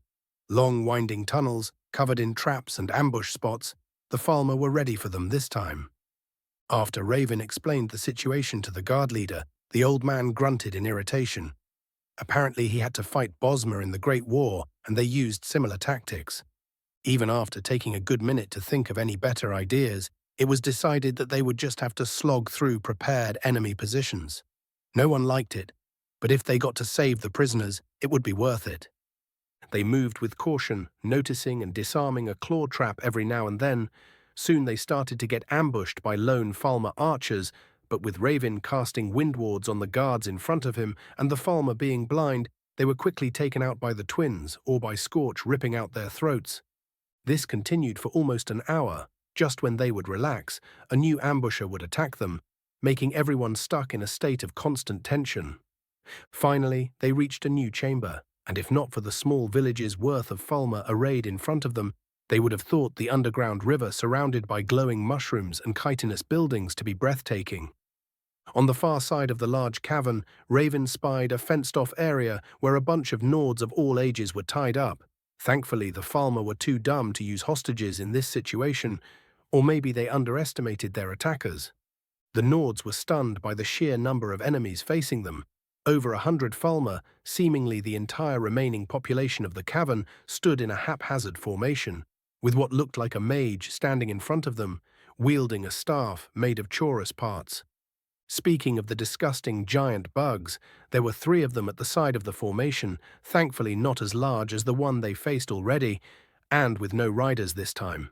Long winding tunnels, covered in traps and ambush spots. The Falmer were ready for them this time. After Raven explained the situation to the guard leader, the old man grunted in irritation. Apparently he had to fight Bosmer in the Great War, and they used similar tactics. Even after taking a good minute to think of any better ideas, it was decided that they would just have to slog through prepared enemy positions. No one liked it, but if they got to save the prisoners, it would be worth it. They moved with caution, noticing and disarming a claw trap every now and then. Soon they started to get ambushed by lone Falmer archers, but with Raven casting windwards on the guards in front of him and the Falmer being blind, they were quickly taken out by the twins or by Scorch ripping out their throats. This continued for almost an hour. Just when they would relax, a new ambusher would attack them, making everyone stuck in a state of constant tension. Finally, they reached a new chamber, and if not for the small village's worth of Falmer arrayed in front of them, they would have thought the underground river surrounded by glowing mushrooms and chitinous buildings to be breathtaking. On the far side of the large cavern, Raven spied a fenced-off area where a bunch of Nords of all ages were tied up. Thankfully, the Falmer were too dumb to use hostages in this situation, or maybe they underestimated their attackers. The Nords were stunned by the sheer number of enemies facing them. Over 100 Falmer, seemingly the entire remaining population of the cavern, stood in a haphazard formation, with what looked like a mage standing in front of them, wielding a staff made of chorus parts. Speaking of the disgusting giant bugs, there were 3 of them at the side of the formation, thankfully not as large as the one they faced already, and with no riders this time.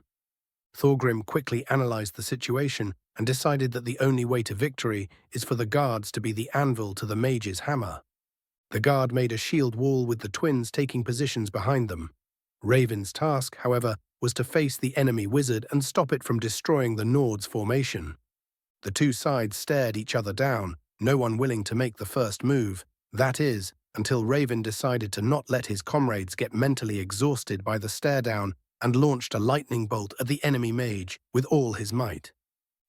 Thorgrim quickly analyzed the situation and decided that the only way to victory is for the guards to be the anvil to the mage's hammer. The guard made a shield wall with the twins taking positions behind them. Raven's task, however, was to face the enemy wizard and stop it from destroying the Nord's formation. The 2 sides stared each other down, no one willing to make the first move, that is, until Raven decided to not let his comrades get mentally exhausted by the stare-down and launched a lightning bolt at the enemy mage with all his might.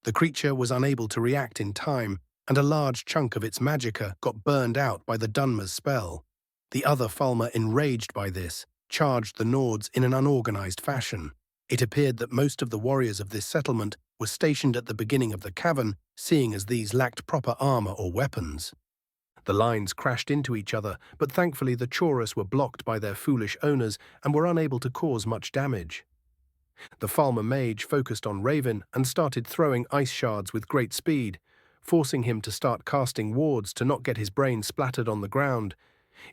The creature was unable to react in time, and a large chunk of its magicka got burned out by the Dunmer's spell. The other Falmer, enraged by this, charged the Nords in an unorganized fashion. It appeared that most of the warriors of this settlement were stationed at the beginning of the cavern, seeing as these lacked proper armor or weapons. The lines crashed into each other, but thankfully the Chorus were blocked by their foolish owners and were unable to cause much damage. The Falmer mage focused on Raven and started throwing ice shards with great speed, forcing him to start casting wards to not get his brain splattered on the ground.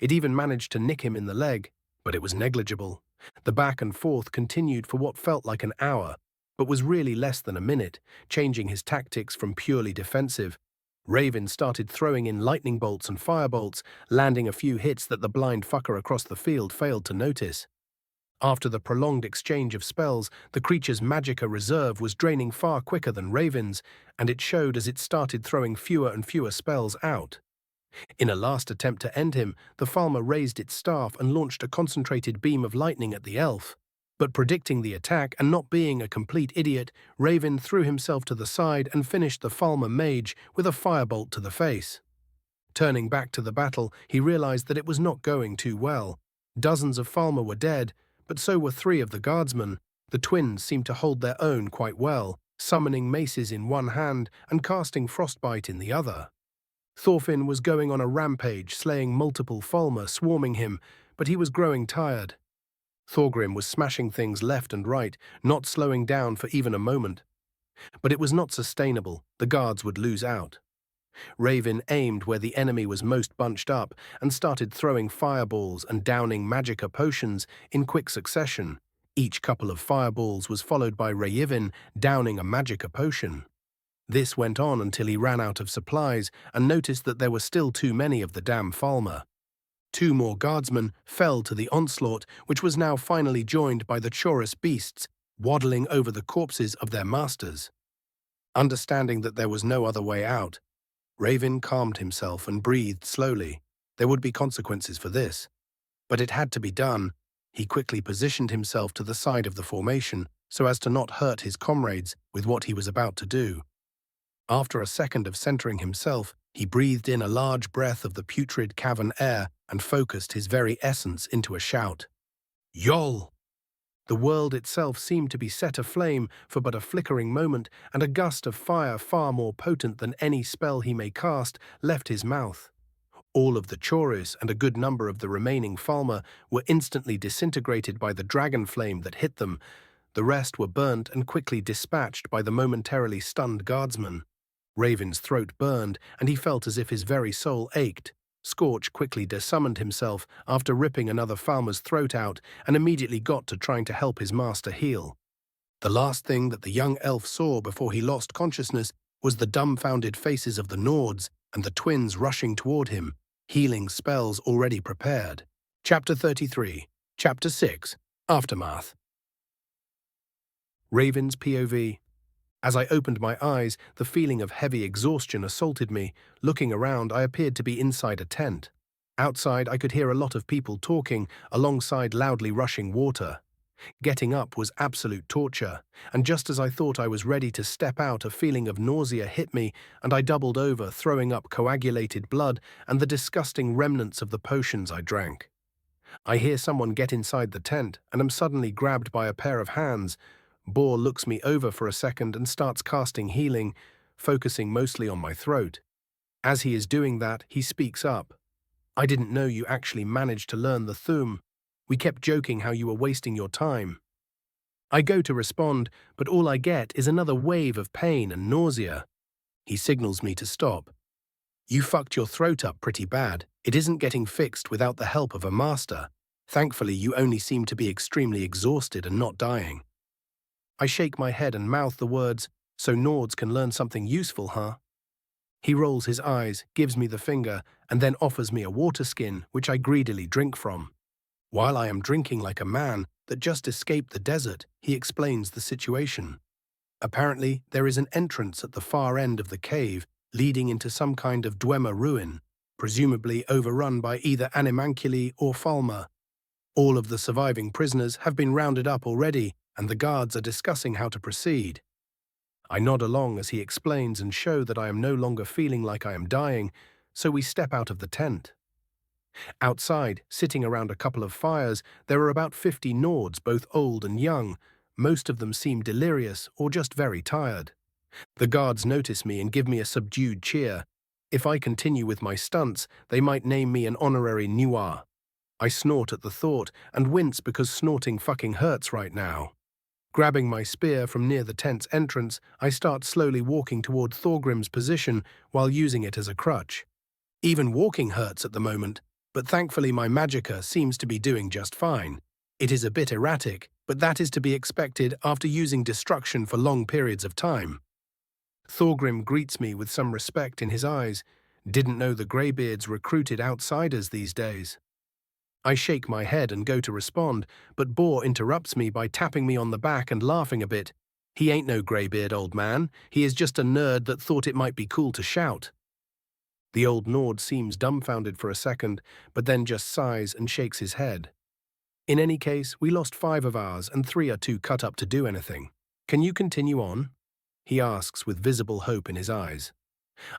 It even managed to nick him in the leg, but it was negligible. The back and forth continued for what felt like an hour, but was really less than a minute, changing his tactics from purely defensive. Raven started throwing in lightning bolts and firebolts, landing a few hits that the blind fucker across the field failed to notice. After the prolonged exchange of spells, the creature's magicka reserve was draining far quicker than Raven's, and it showed as it started throwing fewer and fewer spells out. In a last attempt to end him, the Falmer raised its staff and launched a concentrated beam of lightning at the elf. But predicting the attack and not being a complete idiot, Raven threw himself to the side and finished the Falmer mage with a firebolt to the face. Turning back to the battle, he realized that it was not going too well. Dozens of Falmer were dead, but so were 3 of the guardsmen. The twins seemed to hold their own quite well, summoning maces in one hand and casting frostbite in the other. Thorfinn was going on a rampage, slaying multiple Falmer, swarming him, but he was growing tired. Thorgrim was smashing things left and right, not slowing down for even a moment. But it was not sustainable. The guards would lose out. Raven aimed where the enemy was most bunched up and started throwing fireballs and downing magicka potions in quick succession. Each couple of fireballs was followed by Rayivin downing a magicka potion. This went on until he ran out of supplies and noticed that there were still too many of the damn Falmer. 2 more guardsmen fell to the onslaught, which was now finally joined by the Chorus beasts, waddling over the corpses of their masters. Understanding that there was no other way out, Raven calmed himself and breathed slowly. There would be consequences for this. But it had to be done. He quickly positioned himself to the side of the formation so as to not hurt his comrades with what he was about to do. After a second of centering himself, he breathed in a large breath of the putrid cavern air and focused his very essence into a shout. Yol! The world itself seemed to be set aflame for but a flickering moment, and a gust of fire far more potent than any spell he may cast left his mouth. All of the Chorus and a good number of the remaining Falmer were instantly disintegrated by the dragon flame that hit them. The rest were burnt and quickly dispatched by the momentarily stunned guardsmen. Raven's throat burned, and he felt as if his very soul ached. Scorch quickly desummoned himself after ripping another Falmer's throat out and immediately got to trying to help his master heal. The last thing that the young elf saw before he lost consciousness was the dumbfounded faces of the Nords and the twins rushing toward him, healing spells already prepared. Chapter 33. Chapter 6. Aftermath. Raven's POV. As I opened my eyes, the feeling of heavy exhaustion assaulted me. Looking around, I appeared to be inside a tent. Outside, I could hear a lot of people talking, alongside loudly rushing water. Getting up was absolute torture, and just as I thought I was ready to step out, a feeling of nausea hit me, and I doubled over, throwing up coagulated blood and the disgusting remnants of the potions I drank. I hear someone get inside the tent, and am suddenly grabbed by a pair of hands. Boar looks me over for a second and starts casting healing, focusing mostly on my throat. As he is doing that, he speaks up. I didn't know you actually managed to learn the Thum. We kept joking how you were wasting your time. I go to respond, but all I get is another wave of pain and nausea. He signals me to stop. You fucked your throat up pretty bad. It isn't getting fixed without the help of a master. Thankfully, you only seem to be extremely exhausted and not dying. I shake my head and mouth the words, so Nords can learn something useful, huh? He rolls his eyes, gives me the finger, and then offers me a water skin, which I greedily drink from. While I am drinking like a man that just escaped the desert, he explains the situation. Apparently, there is an entrance at the far end of the cave, leading into some kind of Dwemer ruin, presumably overrun by either animanculi or Falmer. All of the surviving prisoners have been rounded up already, and the guards are discussing how to proceed. I nod along as he explains and show that I am no longer feeling like I am dying, so we step out of the tent. Outside, sitting around a couple of fires, there are about 50 Nords, both old and young. Most of them seem delirious or just very tired. The guards notice me and give me a subdued cheer. If I continue with my stunts, they might name me an honorary Nuar. I snort at the thought and wince because snorting fucking hurts right now. Grabbing my spear from near the tent's entrance, I start slowly walking toward Thorgrim's position while using it as a crutch. Even walking hurts at the moment, but thankfully my magicka seems to be doing just fine. It is a bit erratic, but that is to be expected after using destruction for long periods of time. Thorgrim greets me with some respect in his eyes. Didn't know the Greybeards recruited outsiders these days. I shake my head and go to respond, but Boar interrupts me by tapping me on the back and laughing a bit. He ain't no greybeard, old man. He is just a nerd that thought it might be cool to shout. The old Nord seems dumbfounded for a second, but then just sighs and shakes his head. In any case, we lost 5 of ours and 3 are too cut up to do anything. Can you continue on? He asks with visible hope in his eyes.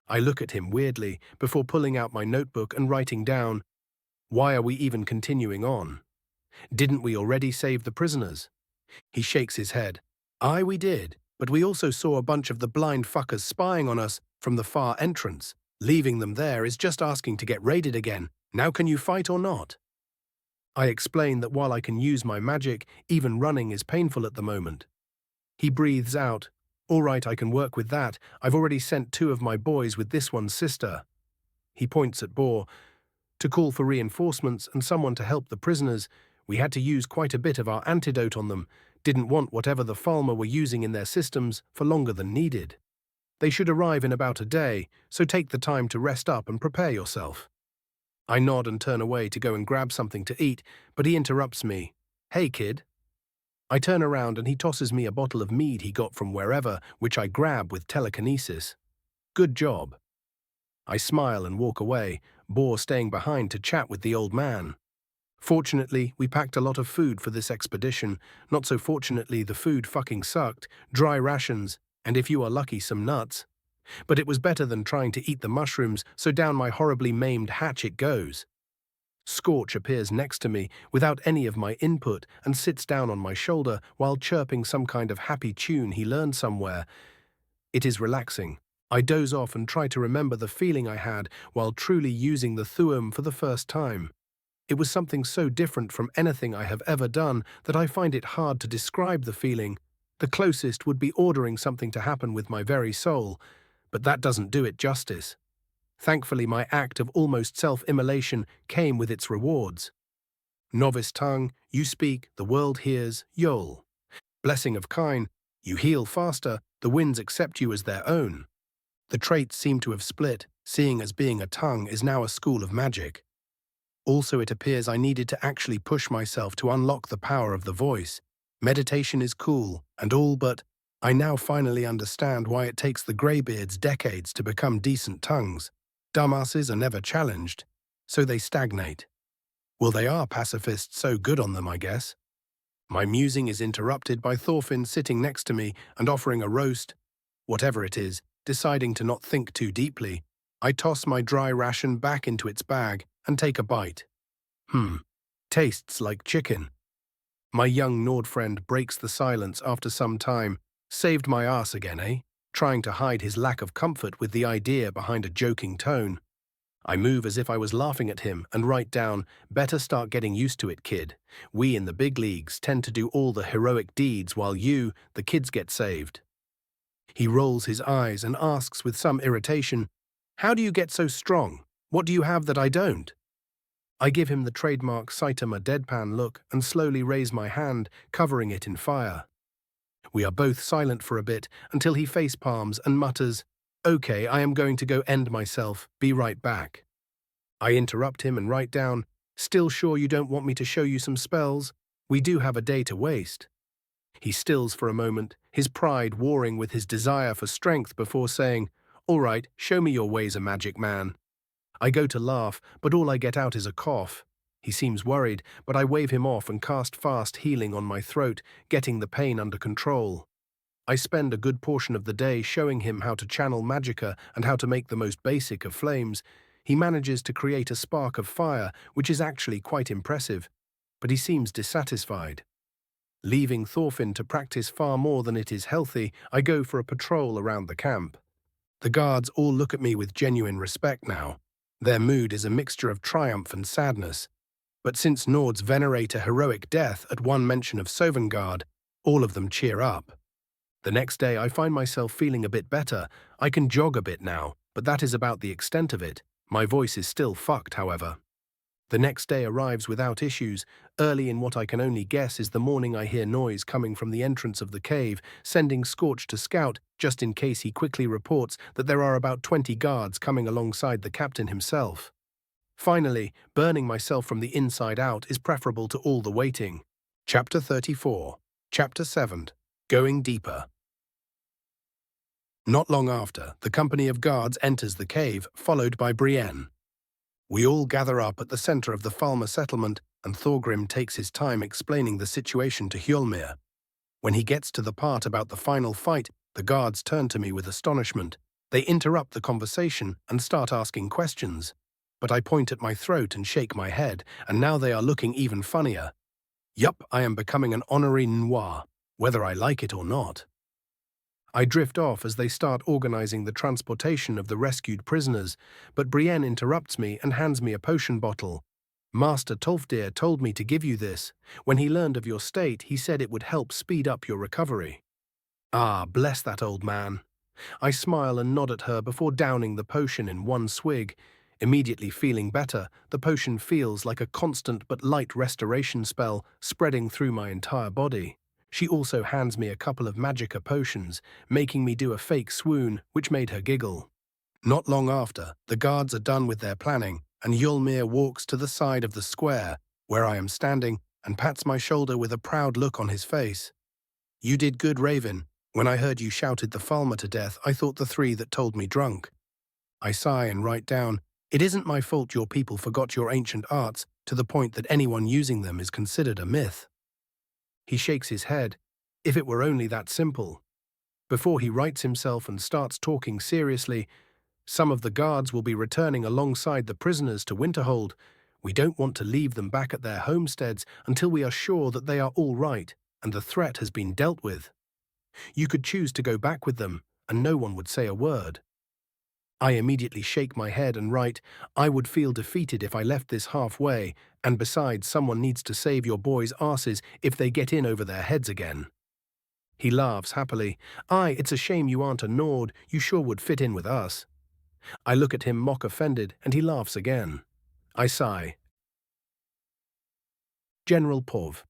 I look at him weirdly before pulling out my notebook and writing down, why are we even continuing on? Didn't we already save the prisoners? He shakes his head. Aye, we did, but we also saw a bunch of the blind fuckers spying on us from the far entrance. Leaving them there is just asking to get raided again. Now can you fight or not? I explain that while I can use my magic, even running is painful at the moment. He breathes out. All right, I can work with that. I've already sent 2 of my boys with this one's sister. He points at Boar. To call for reinforcements and someone to help the prisoners, we had to use quite a bit of our antidote on them. Didn't want whatever the Falmer were using in their systems for longer than needed. They should arrive in about a day, so take the time to rest up and prepare yourself. I nod and turn away to go and grab something to eat, but he interrupts me. Hey, kid. I turn around and he tosses me a bottle of mead he got from wherever, which I grab with telekinesis. Good job. I smile and walk away, Boar staying behind to chat with the old man. Fortunately, we packed a lot of food for this expedition. Not so fortunately, the food fucking sucked, dry rations, and if you are lucky, some nuts. But it was better than trying to eat the mushrooms, so down my horribly maimed hatch it goes. Scorch appears next to me without any of my input and sits down on my shoulder while chirping some kind of happy tune he learned somewhere. It is relaxing. I doze off and try to remember the feeling I had while truly using the Thuum for the first time. It was something so different from anything I have ever done that I find it hard to describe the feeling. The closest would be ordering something to happen with my very soul, but that doesn't do it justice. Thankfully, my act of almost self-immolation came with its rewards. Novice tongue, you speak, the world hears, Yol. Blessing of Kine, you heal faster, the winds accept you as their own. The traits seem to have split, seeing as being a tongue is now a school of magic. Also, it appears I needed to actually push myself to unlock the power of the voice. Meditation is cool, and all, but I now finally understand why it takes the Greybeards decades to become decent tongues. Dumbasses are never challenged, so they stagnate. Well, they are pacifists, so good on them, I guess. My musing is interrupted by Thorfinn sitting next to me and offering a roast. Whatever it is, deciding to not think too deeply, I toss my dry ration back into its bag and take a bite. Tastes like chicken. My young Nord friend breaks the silence after some time. Saved my ass again, eh? Trying to hide his lack of comfort with the idea behind a joking tone. I move as if I was laughing at him and write down, better start getting used to it, kid. We in the big leagues tend to do all the heroic deeds while you, the kids, get saved. He rolls his eyes and asks with some irritation, "How do you get so strong? What do you have that I don't?" I give him the trademark Saitama deadpan look and slowly raise my hand, covering it in fire. We are both silent for a bit until he facepalms and mutters, "Okay, I am going to go end myself. Be right back." I interrupt him and write down, "Still sure you don't want me to show you some spells? We do have a day to waste." He stills for a moment, his pride warring with his desire for strength before saying, "All right, show me your ways, a magic man." I go to laugh, but all I get out is a cough. He seems worried, but I wave him off and cast fast healing on my throat, getting the pain under control. I spend a good portion of the day showing him how to channel magicka and how to make the most basic of flames. He manages to create a spark of fire, which is actually quite impressive, but he seems dissatisfied. Leaving Thorfinn to practice far more than it is healthy, I go for a patrol around the camp. The guards all look at me with genuine respect now. Their mood is a mixture of triumph and sadness. But since Nords venerate a heroic death at one mention of Sovngarde, all of them cheer up. The next day I find myself feeling a bit better. I can jog a bit now, but that is about the extent of it. My voice is still fucked, however. The next day arrives without issues. Early in what I can only guess is the morning, I hear noise coming from the entrance of the cave, sending Scorch to scout, just in case. He quickly reports that there are about 20 guards coming alongside the captain himself. Finally, burning myself from the inside out is preferable to all the waiting. Chapter 34. Chapter 7. Going deeper. Not long after, the company of guards enters the cave, followed by Brienne. We all gather up at the center of the Falmer settlement, and Thorgrim takes his time explaining the situation to Hjolmir. When he gets to the part about the final fight, the guards turn to me with astonishment. They interrupt the conversation and start asking questions. But I point at my throat and shake my head, and now they are looking even funnier. Yup, I am becoming an honorary noir, whether I like it or not. I drift off as they start organizing the transportation of the rescued prisoners, but Brienne interrupts me and hands me a potion bottle. "Master Tolfdir told me to give you this. When he learned of your state, he said it would help speed up your recovery." Ah, bless that old man. I smile and nod at her before downing the potion in one swig. Immediately feeling better, the potion feels like a constant but light restoration spell spreading through my entire body. She also hands me a couple of magicka potions, making me do a fake swoon, which made her giggle. Not long after, the guards are done with their planning, and Hjolmir walks to the side of the square, where I am standing, and pats my shoulder with a proud look on his face. "You did good, Raven. When I heard you shouted the Falmer to death, I thought the three that told me drunk." I sigh and write down, "It isn't my fault your people forgot your ancient arts to the point that anyone using them is considered a myth." He shakes his head. If it were only that simple. Before he rights himself and starts talking seriously, "Some of the guards will be returning alongside the prisoners to Winterhold. We don't want to leave them back at their homesteads until we are sure that they are all right and the threat has been dealt with. You could choose to go back with them, and no one would say a word." I immediately shake my head and write, "I would feel defeated if I left this halfway, and besides, someone needs to save your boys' asses if they get in over their heads again." He laughs happily. "Aye, it's a shame you aren't a Nord. You sure would fit in with us." I look at him mock offended, and he laughs again. I sigh. General Pov.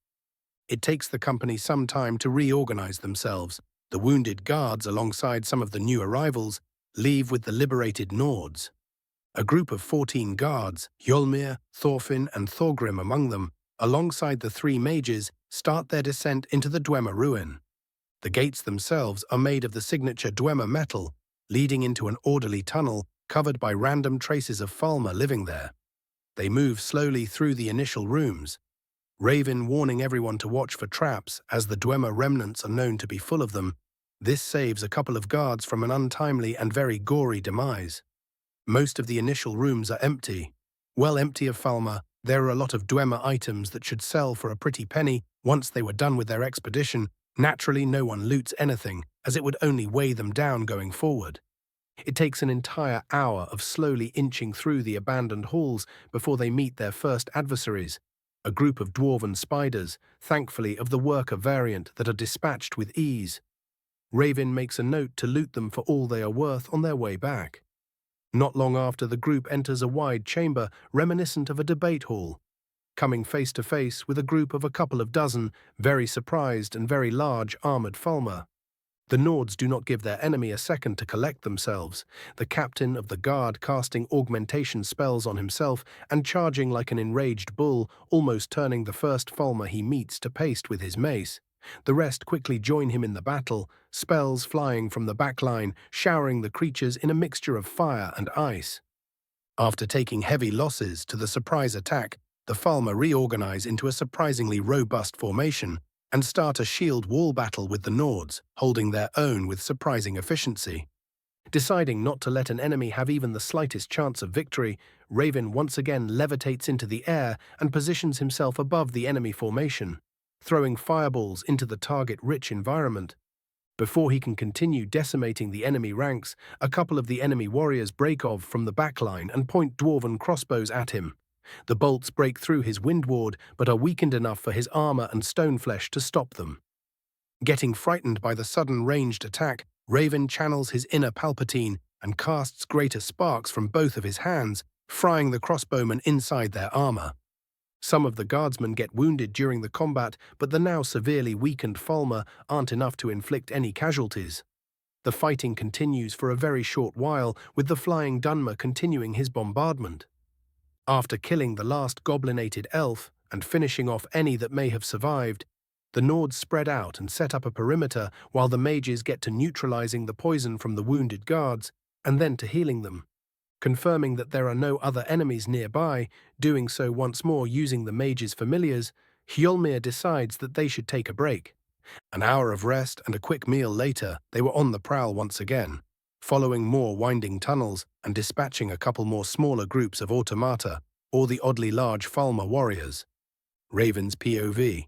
It takes the company some time to reorganize themselves. The wounded guards, alongside some of the new arrivals, leave with the liberated Nords. A group of 14 guards, Hjolmir, Thorfinn and Thorgrim among them, alongside the three mages, start their descent into the Dwemer ruin. The gates themselves are made of the signature Dwemer metal, leading into an orderly tunnel covered by random traces of Falmer living there. They move slowly through the initial rooms, Raven warning everyone to watch for traps, as the Dwemer remnants are known to be full of them. This saves a couple of guards from an untimely and very gory demise. Most of the initial rooms are empty. Well empty of Falmer, there are a lot of Dwemer items that should sell for a pretty penny once they were done with their expedition. Naturally, no one loots anything, as it would only weigh them down going forward. It takes an entire hour of slowly inching through the abandoned halls before they meet their first adversaries, a group of dwarven spiders, thankfully of the worker variant, that are dispatched with ease. Raven makes a note to loot them for all they are worth on their way back. Not long after, the group enters a wide chamber reminiscent of a debate hall, coming face to face with a group of a couple of dozen, very surprised and very large armored Falmer. The Nords do not give their enemy a second to collect themselves, the captain of the guard casting augmentation spells on himself and charging like an enraged bull, almost turning the first Falmer he meets to paste with his mace. The rest quickly join him in the battle, spells flying from the backline, showering the creatures in a mixture of fire and ice. After taking heavy losses to the surprise attack, the Falmer reorganize into a surprisingly robust formation and start a shield wall battle with the Nords, holding their own with surprising efficiency. Deciding not to let an enemy have even the slightest chance of victory, Raven once again levitates into the air and positions himself above the enemy formation, throwing fireballs into the target-rich environment. Before he can continue decimating the enemy ranks, a couple of the enemy warriors break off from the backline and point dwarven crossbows at him. The bolts break through his windward, but are weakened enough for his armor and stone flesh to stop them. Getting frightened by the sudden ranged attack, Raven channels his inner Palpatine and casts greater sparks from both of his hands, frying the crossbowmen inside their armor. Some of the guardsmen get wounded during the combat, but the now severely weakened Falmer aren't enough to inflict any casualties. The fighting continues for a very short while, with the flying Dunmer continuing his bombardment. After killing the last goblinated elf and finishing off any that may have survived, the Nords spread out and set up a perimeter while the mages get to neutralizing the poison from the wounded guards and then to healing them. Confirming that there are no other enemies nearby, doing so once more using the mage's familiars, Hjolmir decides that they should take a break. An hour of rest and a quick meal later, they were on the prowl once again, following more winding tunnels and dispatching a couple more smaller groups of automata, or the oddly large Falmer warriors. Raven's POV.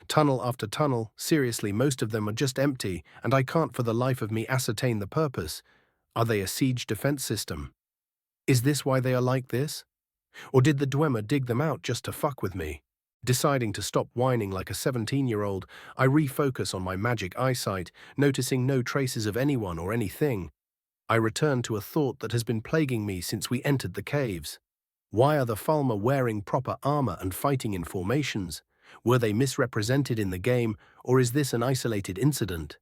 Tunnel after tunnel, seriously, most of them are just empty, and I can't for the life of me ascertain the purpose. Are they a siege defense system? Is this why they are like this? Or did the Dwemer dig them out just to fuck with me? Deciding to stop whining like a 17-year-old, I refocus on my magic eyesight, noticing no traces of anyone or anything. I return to a thought that has been plaguing me since we entered the caves. Why are the Falmer wearing proper armor and fighting in formations? Were they misrepresented in the game, or is this an isolated incident?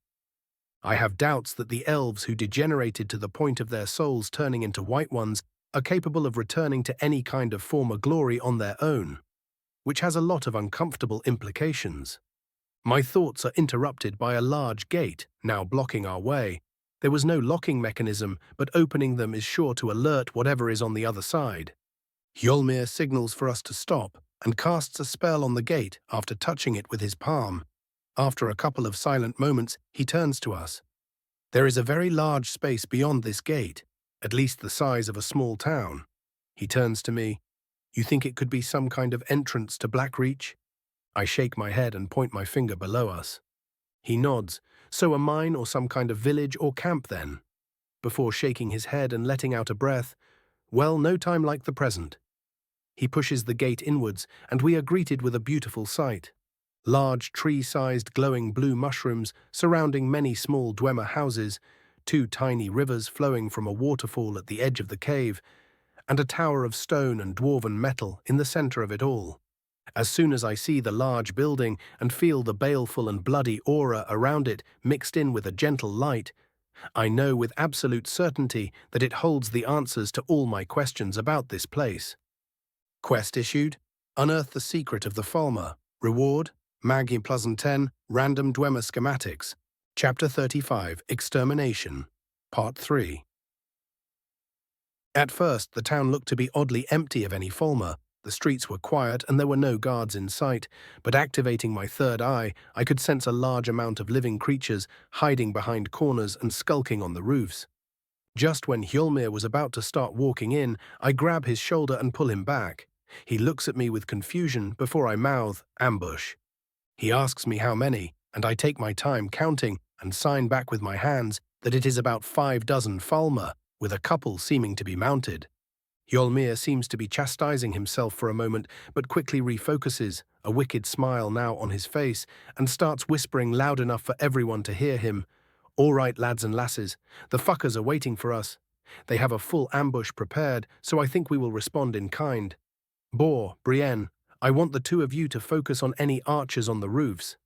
I have doubts that the elves who degenerated to the point of their souls turning into white ones are capable of returning to any kind of former glory on their own, which has a lot of uncomfortable implications. My thoughts are interrupted by a large gate, now blocking our way. There was no locking mechanism, but opening them is sure to alert whatever is on the other side. Hjolmir signals for us to stop and casts a spell on the gate after touching it with his palm. After a couple of silent moments, he turns to us. There is a very large space beyond this gate, at least the size of a small town. He turns to me. You think it could be some kind of entrance to Blackreach? I shake my head and point my finger below us. He nods. So a mine or some kind of village or camp then? Before shaking his head and letting out a breath, well, no time like the present. He pushes the gate inwards, and we are greeted with a beautiful sight. Large tree-sized glowing blue mushrooms surrounding many small Dwemer houses, 2 tiny rivers flowing from a waterfall at the edge of the cave, and a tower of stone and dwarven metal in the center of it all. As soon as I see the large building and feel the baleful and bloody aura around it mixed in with a gentle light, I know with absolute certainty that it holds the answers to all my questions about this place. Quest issued: Unearth the secret of the Falmer. Reward: Maggie Pleasant 10, Random Dwemer Schematics. Chapter 35, Extermination. Part 3. At first, the town looked to be oddly empty of any Falmer. The streets were quiet and there were no guards in sight, but activating my third eye, I could sense a large amount of living creatures hiding behind corners and skulking on the roofs. Just when Hjolmir was about to start walking in, I grab his shoulder and pull him back. He looks at me with confusion before I mouth, "Ambush." He asks me how many, and I take my time counting and sign back with my hands that it is about 5 dozen Falmer, with a couple seeming to be mounted. Hjolmir seems to be chastising himself for a moment, but quickly refocuses, a wicked smile now on his face, and starts whispering loud enough for everyone to hear him. All right, lads and lasses, the fuckers are waiting for us. They have a full ambush prepared, so I think we will respond in kind. Boar, Brienne, I want the two of you to focus on any archers on the roofs.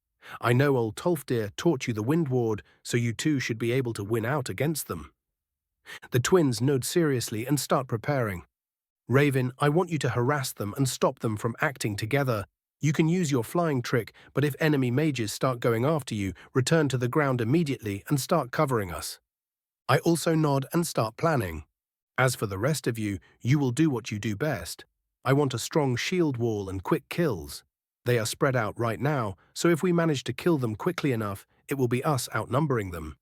I know old Tolfdir taught you the Wind Ward, so you two should be able to win out against them. The twins nod seriously and start preparing. Raven, I want you to harass them and stop them from acting together. You can use your flying trick, but if enemy mages start going after you, return to the ground immediately and start covering us. I also nod and start planning. As for the rest of you, you will do what you do best. I want a strong shield wall and quick kills. They are spread out right now, so if we manage to kill them quickly enough, it will be us outnumbering them.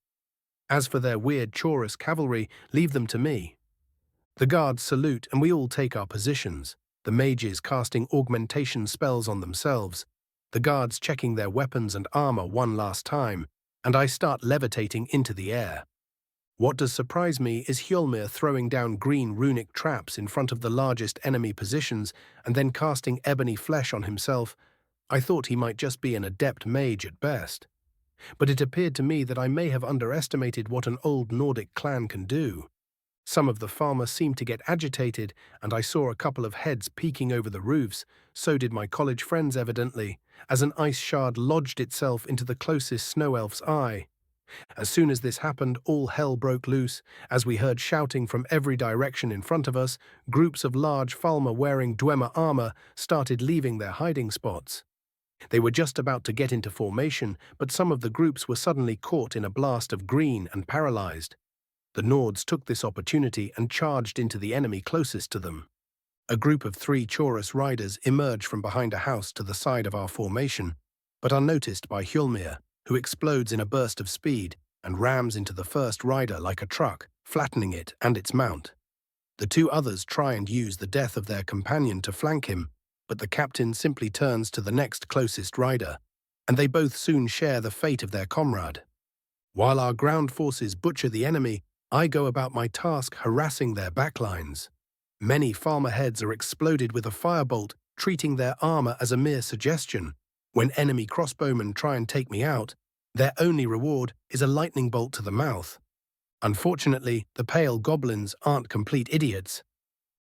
As for their weird Chorus cavalry, leave them to me. The guards salute and we all take our positions, the mages casting augmentation spells on themselves, the guards checking their weapons and armor one last time, and I start levitating into the air. What does surprise me is Hjolmir throwing down green runic traps in front of the largest enemy positions and then casting ebony flesh on himself. I thought he might just be an adept mage at best. But it appeared to me that I may have underestimated what an old Nordic clan can do. Some of the farmers seemed to get agitated, and I saw a couple of heads peeking over the roofs, so did my college friends evidently, as an ice shard lodged itself into the closest snow elf's eye. As soon as this happened, all hell broke loose, as we heard shouting from every direction in front of us. Groups of large Falmer wearing Dwemer armor started leaving their hiding spots. They were just about to get into formation, but some of the groups were suddenly caught in a blast of green and paralyzed. The Nords took this opportunity and charged into the enemy closest to them. A group of 3 Chorus riders emerge from behind a house to the side of our formation, but are noticed by Hjolmir, who explodes in a burst of speed and rams into the first rider like a truck, flattening it and its mount. The 2 others try and use the death of their companion to flank him, but the captain simply turns to the next closest rider, and they both soon share the fate of their comrade. While our ground forces butcher the enemy, I go about my task harassing their backlines. Many farmer heads are exploded with a firebolt, treating their armor as a mere suggestion. When enemy crossbowmen try and take me out, their only reward is a lightning bolt to the mouth. Unfortunately, the pale goblins aren't complete idiots.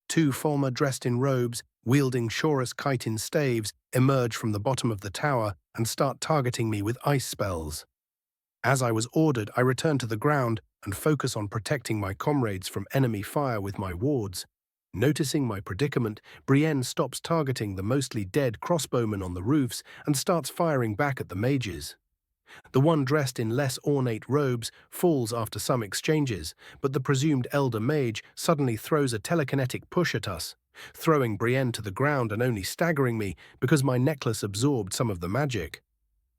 2 farmer dressed in robes, wielding Chorus chitin staves, emerge from the bottom of the tower and start targeting me with ice spells. As I was ordered, I return to the ground and focus on protecting my comrades from enemy fire with my wards. Noticing my predicament, Brienne stops targeting the mostly dead crossbowmen on the roofs and starts firing back at the mages. The one dressed in less ornate robes falls after some exchanges, but the presumed elder mage suddenly throws a telekinetic push at us, throwing Brienne to the ground and only staggering me because my necklace absorbed some of the magic.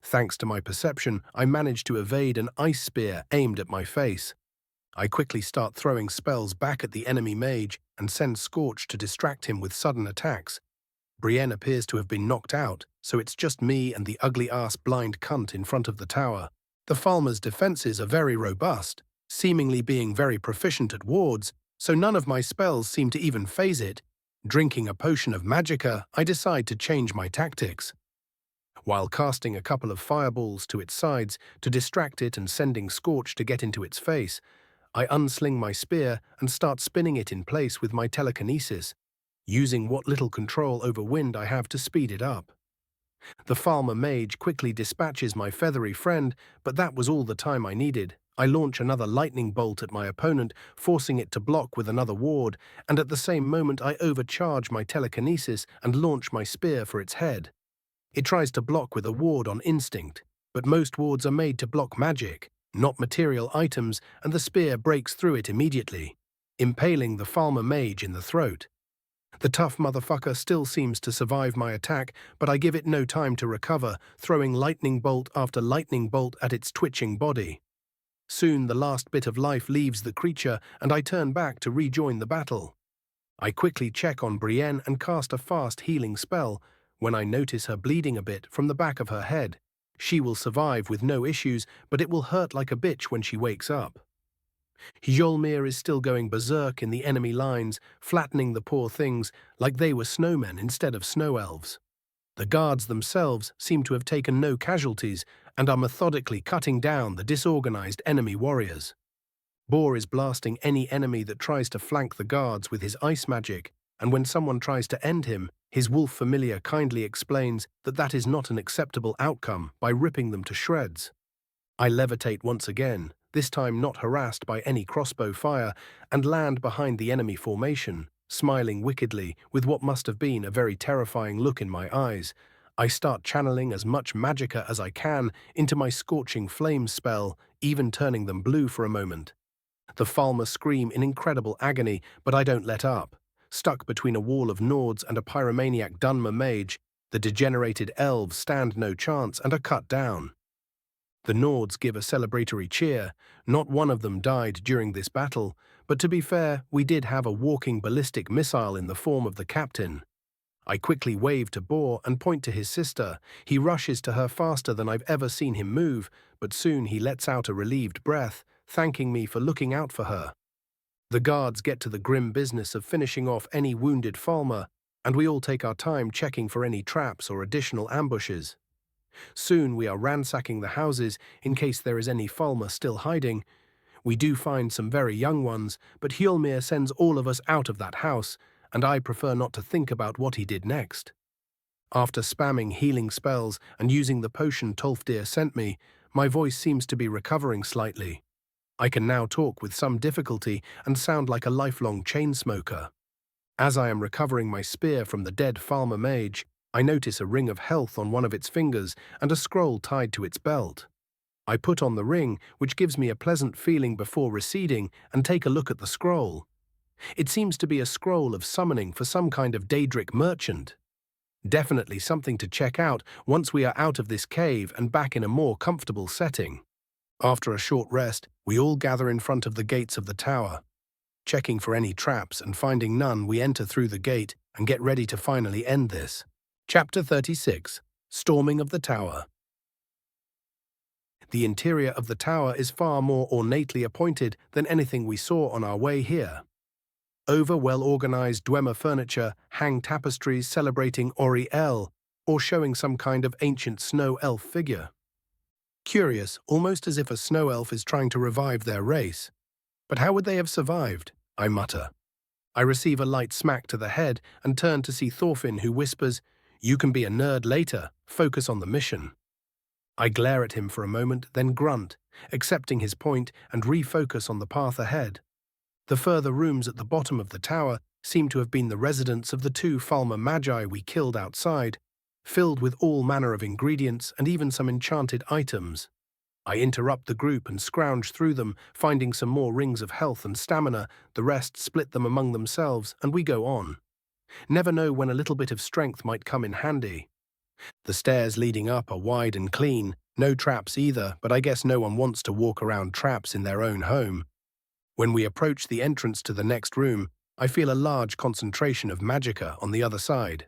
Thanks to my perception, I managed to evade an ice spear aimed at my face. I quickly start throwing spells back at the enemy mage and send Scorch to distract him with sudden attacks. Brienne appears to have been knocked out, so it's just me and the ugly-ass blind cunt in front of the tower. The Falmer's defenses are very robust, seemingly being very proficient at wards, so none of my spells seem to even phase it. Drinking a potion of magicka, I decide to change my tactics. While casting a couple of fireballs to its sides to distract it and sending Scorch to get into its face, I unsling my spear and start spinning it in place with my telekinesis, using what little control over wind I have to speed it up. The Falmer mage quickly dispatches my feathery friend, but that was all the time I needed. I launch another lightning bolt at my opponent, forcing it to block with another ward, and at the same moment I overcharge my telekinesis and launch my spear for its head. It tries to block with a ward on instinct, but most wards are made to block magic, not material items, and the spear breaks through it immediately, impaling the Falmer mage in the throat. The tough motherfucker still seems to survive my attack, but I give it no time to recover, throwing lightning bolt after lightning bolt at its twitching body. Soon the last bit of life leaves the creature, and I turn back to rejoin the battle. I quickly check on Brienne and cast a fast healing spell. When I notice her bleeding a bit from the back of her head, she will survive with no issues, but it will hurt like a bitch when she wakes up. Hjolmir is still going berserk in the enemy lines, flattening the poor things like they were snowmen instead of snow elves. The guards themselves seem to have taken no casualties, and are methodically cutting down the disorganized enemy warriors. Boar is blasting any enemy that tries to flank the guards with his ice magic, and when someone tries to end him, his wolf familiar kindly explains that that is not an acceptable outcome by ripping them to shreds. I levitate once again, this time not harassed by any crossbow fire, and land behind the enemy formation, smiling wickedly with what must have been a very terrifying look in my eyes. I start channeling as much magicka as I can into my scorching flames spell, even turning them blue for a moment. The Falmer scream in incredible agony, but I don't let up. Stuck between a wall of Nords and a pyromaniac Dunmer mage, the degenerated elves stand no chance and are cut down. The Nords give a celebratory cheer. Not one of them died during this battle, but to be fair, we did have a walking ballistic missile in the form of the captain. I quickly wave to Boar and point to his sister. He rushes to her faster than I've ever seen him move, but soon he lets out a relieved breath, thanking me for looking out for her. The guards get to the grim business of finishing off any wounded Falmer, and we all take our time checking for any traps or additional ambushes. Soon we are ransacking the houses in case there is any Falmer still hiding. We do find some very young ones, but Hjolmir sends all of us out of that house, and I prefer not to think about what he did next. After spamming healing spells and using the potion Tolfdir sent me, my voice seems to be recovering slightly. I can now talk with some difficulty and sound like a lifelong chain smoker. As I am recovering my spear from the dead Falmer mage, I notice a ring of health on one of its fingers and a scroll tied to its belt. I put on the ring, which gives me a pleasant feeling before receding, and take a look at the scroll. It seems to be a scroll of summoning for some kind of Daedric merchant. Definitely something to check out once we are out of this cave and back in a more comfortable setting. After a short rest, we all gather in front of the gates of the tower. Checking for any traps and finding none, we enter through the gate and get ready to finally end this. Chapter 36. Storming of the Tower. The interior of the tower is far more ornately appointed than anything we saw on our way here. Over well-organized Dwemer furniture hang tapestries celebrating Ori-El, or showing some kind of ancient snow elf figure. Curious, almost as if a snow elf is trying to revive their race. But how would they have survived? I mutter. I receive a light smack to the head and turn to see Thorfinn, who whispers, "You can be a nerd later, focus on the mission." I glare at him for a moment, then grunt, accepting his point and refocus on the path ahead. The further rooms at the bottom of the tower seem to have been the residence of the two Falmer magi we killed outside, filled with all manner of ingredients and even some enchanted items. I interrupt the group and scrounge through them, finding some more rings of health and stamina. The rest split them among themselves, and we go on. Never know when a little bit of strength might come in handy. The stairs leading up are wide and clean, no traps either, but I guess no one wants to walk around traps in their own home. When we approach the entrance to the next room, I feel a large concentration of magicka on the other side.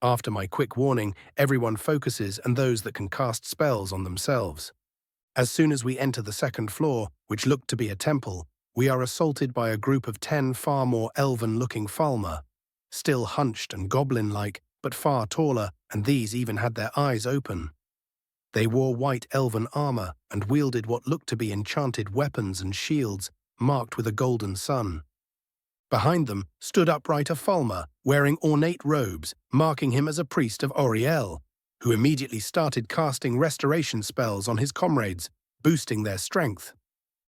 After my quick warning, everyone focuses, and those that can cast spells on themselves. As soon as we enter the second floor, which looked to be a temple, we are assaulted by a group of 10 far more elven-looking Falmer, still hunched and goblin-like, but far taller, and these even had their eyes open. They wore white elven armor and wielded what looked to be enchanted weapons and shields, marked with a golden sun. Behind them stood upright a Falmer, wearing ornate robes, marking him as a priest of Ori-El, who immediately started casting restoration spells on his comrades, boosting their strength.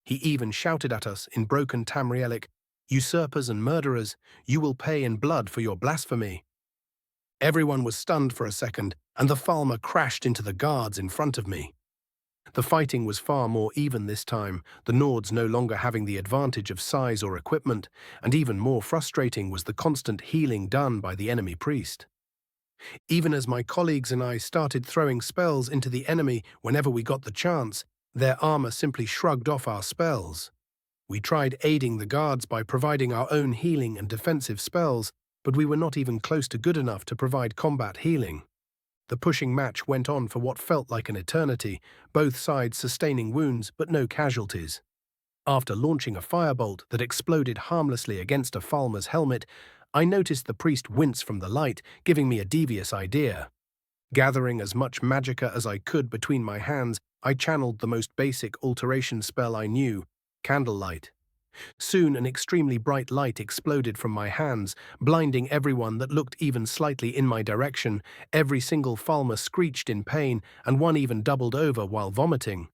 He even shouted at us in broken Tamrielic, "Usurpers and murderers, you will pay in blood for your blasphemy." Everyone was stunned for a second, and the Falmer crashed into the guards in front of me. The fighting was far more even this time, the Nords no longer having the advantage of size or equipment, and even more frustrating was the constant healing done by the enemy priest. Even as my colleagues and I started throwing spells into the enemy whenever we got the chance, their armor simply shrugged off our spells. We tried aiding the guards by providing our own healing and defensive spells, but we were not even close to good enough to provide combat healing. The pushing match went on for what felt like an eternity, both sides sustaining wounds but no casualties. After launching a firebolt that exploded harmlessly against a Falmer's helmet, I noticed the priest wince from the light, giving me a devious idea. Gathering as much magicka as I could between my hands, I channeled the most basic alteration spell I knew, candlelight. Soon an extremely bright light exploded from my hands, blinding everyone that looked even slightly in my direction. Every single Falmer screeched in pain, and one even doubled over while vomiting.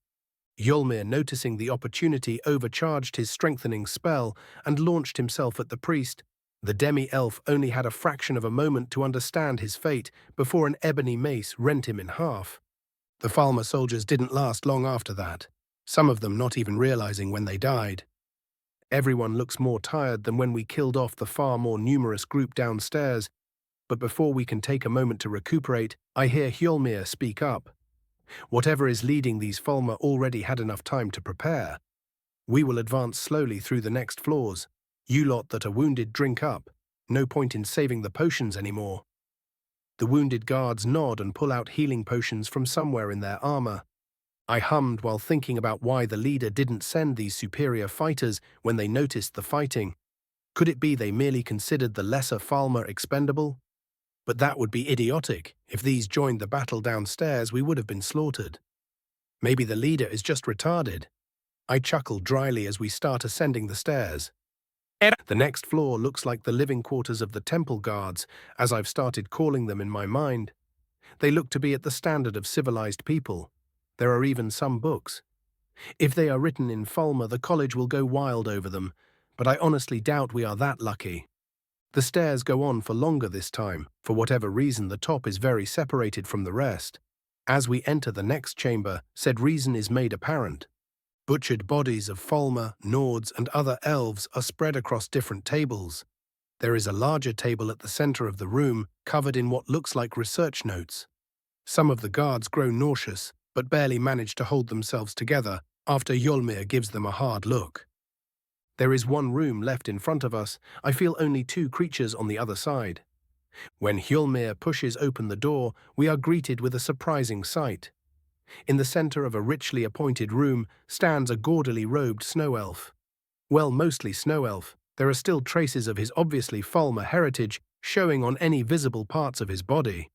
Yolmir, noticing the opportunity, overcharged his strengthening spell and launched himself at the priest. The demi-elf only had a fraction of a moment to understand his fate before an ebony mace rent him in half. The Falmer soldiers didn't last long after that, some of them not even realizing when they died. Everyone looks more tired than when we killed off the far more numerous group downstairs, but before we can take a moment to recuperate, I hear Hjolmir speak up. Whatever is leading these Falmer already had enough time to prepare. We will advance slowly through the next floors. You lot that are wounded drink up. No point in saving the potions anymore. The wounded guards nod and pull out healing potions from somewhere in their armor. I hummed while thinking about why the leader didn't send these superior fighters when they noticed the fighting. Could it be they merely considered the lesser Falmer expendable? But that would be idiotic. If these joined the battle downstairs, we would have been slaughtered. Maybe the leader is just retarded. I chuckle dryly as we start ascending the stairs. The next floor looks like the living quarters of the temple guards, as I've started calling them in my mind. They look to be at the standard of civilized people. There are even some books. If they are written in Falmer, the college will go wild over them, but I honestly doubt we are that lucky. The stairs go on for longer this time. For whatever reason, the top is very separated from the rest. As we enter the next chamber, said reason is made apparent. Butchered bodies of Falmer, Nords, and other elves are spread across different tables. There is a larger table at the center of the room, covered in what looks like research notes. Some of the guards grow nauseous, but barely manage to hold themselves together after Yolmir gives them a hard look. There is one room left in front of us. I feel only two creatures on the other side. When Hjolmir pushes open the door, we are greeted with a surprising sight. In the center of a richly appointed room stands a gaudily robed snow elf. Well, mostly snow elf. There are still traces of his obviously Falmer heritage showing on any visible parts of his body.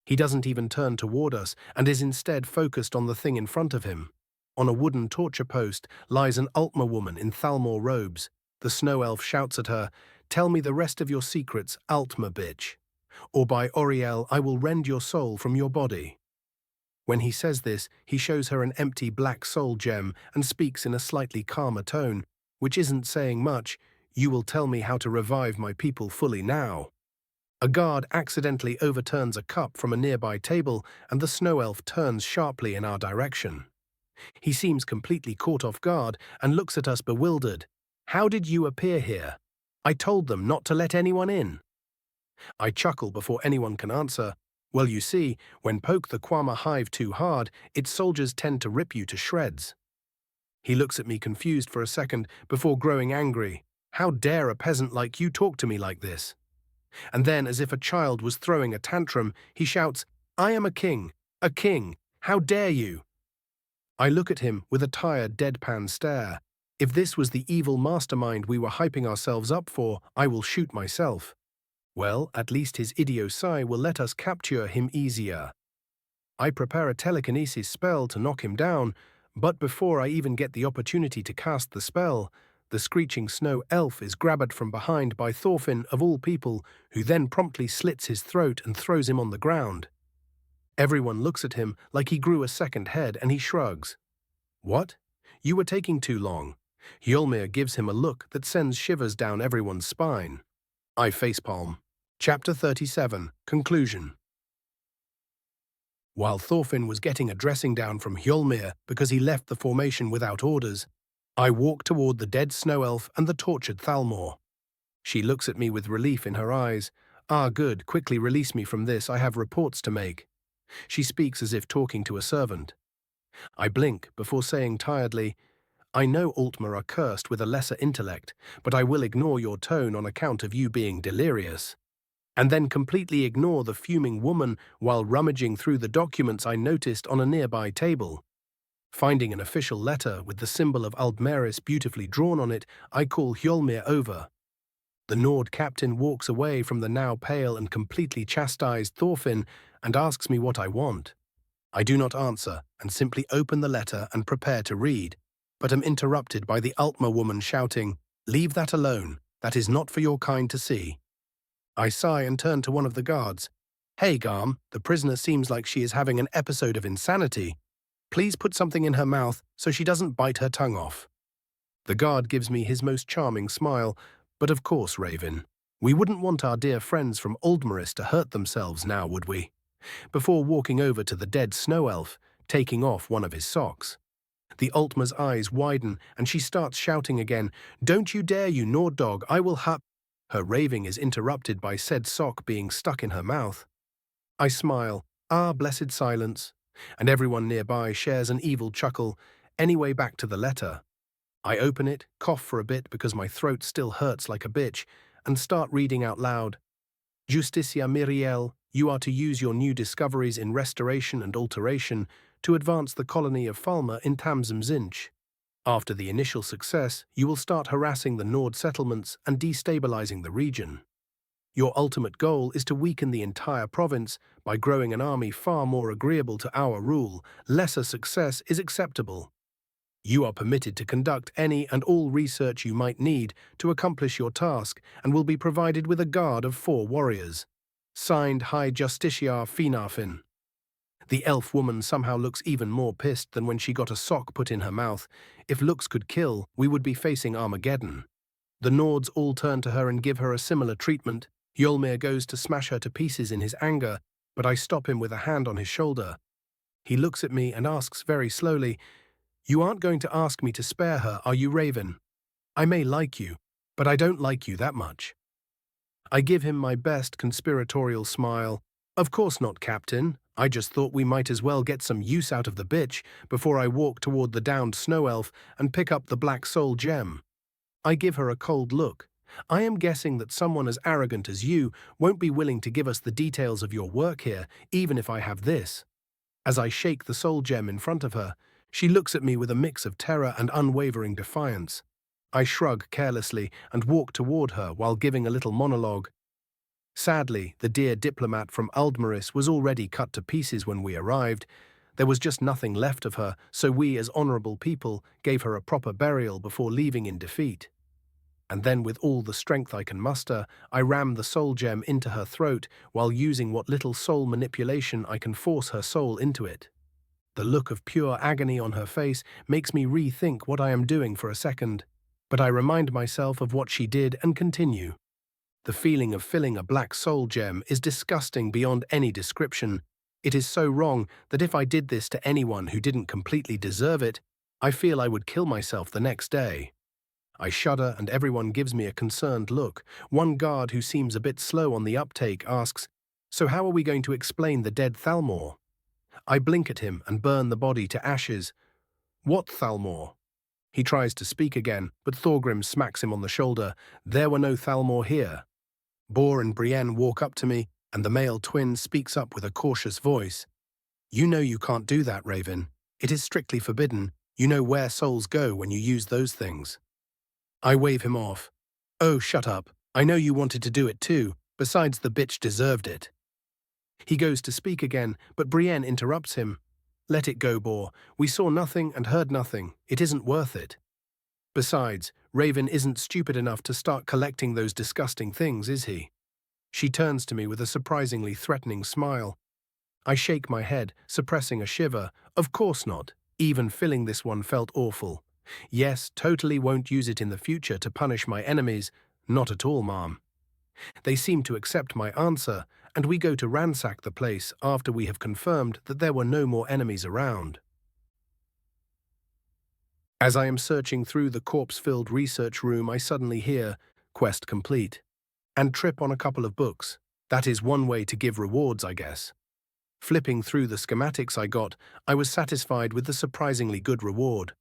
He doesn't even turn toward us and is instead focused on the thing in front of him. On a wooden torture post lies an Altmer woman in Thalmor robes. The snow elf shouts at her, "Tell me the rest of your secrets, Altmer bitch. Or by Oriel, I will rend your soul from your body." When he says this, he shows her an empty black soul gem and speaks in a slightly calmer tone, which isn't saying much. "You will tell me how to revive my people fully now." A guard accidentally overturns a cup from a nearby table, and the snow elf turns sharply in our direction. He seems completely caught off guard and looks at us bewildered. "How did you appear here? I told them not to let anyone in." I chuckle before anyone can answer. "Well, you see, when poke the Kwama hive too hard, its soldiers tend to rip you to shreds." He looks at me confused for a second before growing angry. "How dare a peasant like you talk to me like this?" And then, as if a child was throwing a tantrum, he shouts, "I am a king! A king! How dare you?" I look at him with a tired, deadpan stare. If this was the evil mastermind we were hyping ourselves up for, I will shoot myself. Well, at least his idiocide will let us capture him easier. I prepare a telekinesis spell to knock him down, but before I even get the opportunity to cast the spell, the screeching snow elf is grabbed from behind by Thorfinn of all people, who then promptly slits his throat and throws him on the ground. Everyone looks at him like he grew a second head, and he shrugs. "What? You were taking too long." Hjolmir gives him a look that sends shivers down everyone's spine. I facepalm. Chapter 37. Conclusion. While Thorfinn was getting a dressing down from Hjolmir because he left the formation without orders, I walked toward the dead snow elf and the tortured Thalmor. She looks at me with relief in her eyes. "Ah, good, quickly release me from this, I have reports to make." She speaks as if talking to a servant. I blink before saying tiredly, "I know Altmer are cursed with a lesser intellect, but I will ignore your tone on account of you being delirious." And then completely ignore the fuming woman while rummaging through the documents I noticed on a nearby table. Finding an official letter with the symbol of Aldmeris beautifully drawn on it, I call Hjolmir over. The Nord captain walks away from the now pale and completely chastised Thorfinn, and asks me what I want. I do not answer and simply open the letter and prepare to read, but am interrupted by the Altmer woman shouting, "Leave that alone, that is not for your kind to see." I sigh and turn to one of the guards. "Hey, Garm, the prisoner seems like she is having an episode of insanity. Please put something in her mouth so she doesn't bite her tongue off." The guard gives me his most charming smile, but of course, Raven, we wouldn't want our dear friends from Aldmeris to hurt themselves now, would we? Before walking over to the dead snow elf, taking off one of his socks. The Altmer's eyes widen and she starts shouting again, "Don't you dare, you Nord dog, I will ha—" Her raving is interrupted by said sock being stuck in her mouth. I smile, ah, blessed silence, and everyone nearby shares an evil chuckle. Anyway, back to the letter. I open it, cough for a bit because my throat still hurts like a bitch, and start reading out loud. Justicia Miriel, you are to use your new discoveries in restoration and alteration to advance the colony of Falmer in Tamzim Zinch. After the initial success, you will start harassing the Nord settlements and destabilizing the region. Your ultimate goal is to weaken the entire province by growing an army far more agreeable to our rule. Lesser success is acceptable. You are permitted to conduct any and all research you might need to accomplish your task and will be provided with a guard of 4 warriors. Signed, High Justiciar Finarfin. The elf woman somehow looks even more pissed than when she got a sock put in her mouth. If looks could kill, we would be facing Armageddon. The Nords all turn to her and give her a similar treatment. Yolmir goes to smash her to pieces in his anger, but I stop him with a hand on his shoulder. He looks at me and asks very slowly, "You aren't going to ask me to spare her, are you, Raven? I may like you, but I don't like you that much." I give him my best conspiratorial smile. "Of course not, Captain. I just thought we might as well get some use out of the bitch before I walk toward the downed snow elf and pick up the black soul gem." I give her a cold look. I am guessing that someone as arrogant as you won't be willing to give us the details of your work here, even if I have this. As I shake the soul gem in front of her, she looks at me with a mix of terror and unwavering defiance. I shrug carelessly and walk toward her while giving a little monologue. Sadly, the dear diplomat from Aldmeris was already cut to pieces when we arrived. There was just nothing left of her, so we as honorable people gave her a proper burial before leaving in defeat. And then with all the strength I can muster, I ram the soul gem into her throat while using what little soul manipulation I can force her soul into it. The look of pure agony on her face makes me rethink what I am doing for a second, but I remind myself of what she did and continue. The feeling of filling a black soul gem is disgusting beyond any description. It is so wrong that if I did this to anyone who didn't completely deserve it, I feel I would kill myself the next day. I shudder and everyone gives me a concerned look. One guard who seems a bit slow on the uptake asks, "So how are we going to explain the dead Thalmor?" I blink at him and burn the body to ashes. "What Thalmor?" He tries to speak again, but Thorgrim smacks him on the shoulder. "There were no Thalmor here." Bor and Brienne walk up to me, and the male twin speaks up with a cautious voice. "You know you can't do that, Raven. It is strictly forbidden. You know where souls go when you use those things." I wave him off. "Oh, shut up. I know you wanted to do it too. Besides, the bitch deserved it." He goes to speak again, but Brienne interrupts him. "Let it go, Bor. We saw nothing and heard nothing. It isn't worth it. Besides, Raven isn't stupid enough to start collecting those disgusting things, is he?" She turns to me with a surprisingly threatening smile. I shake my head, suppressing a shiver. Of course not. Even filling this one felt awful. Yes, totally won't use it in the future to punish my enemies. Not at all, ma'am. They seem to accept my answer, and we go to ransack the place after we have confirmed that there were no more enemies around. As I am searching through the corpse-filled research room, I suddenly hear, "Quest complete," and trip on a couple of books. That is one way to give rewards, I guess. Flipping through the schematics I got, I was satisfied with the surprisingly good reward.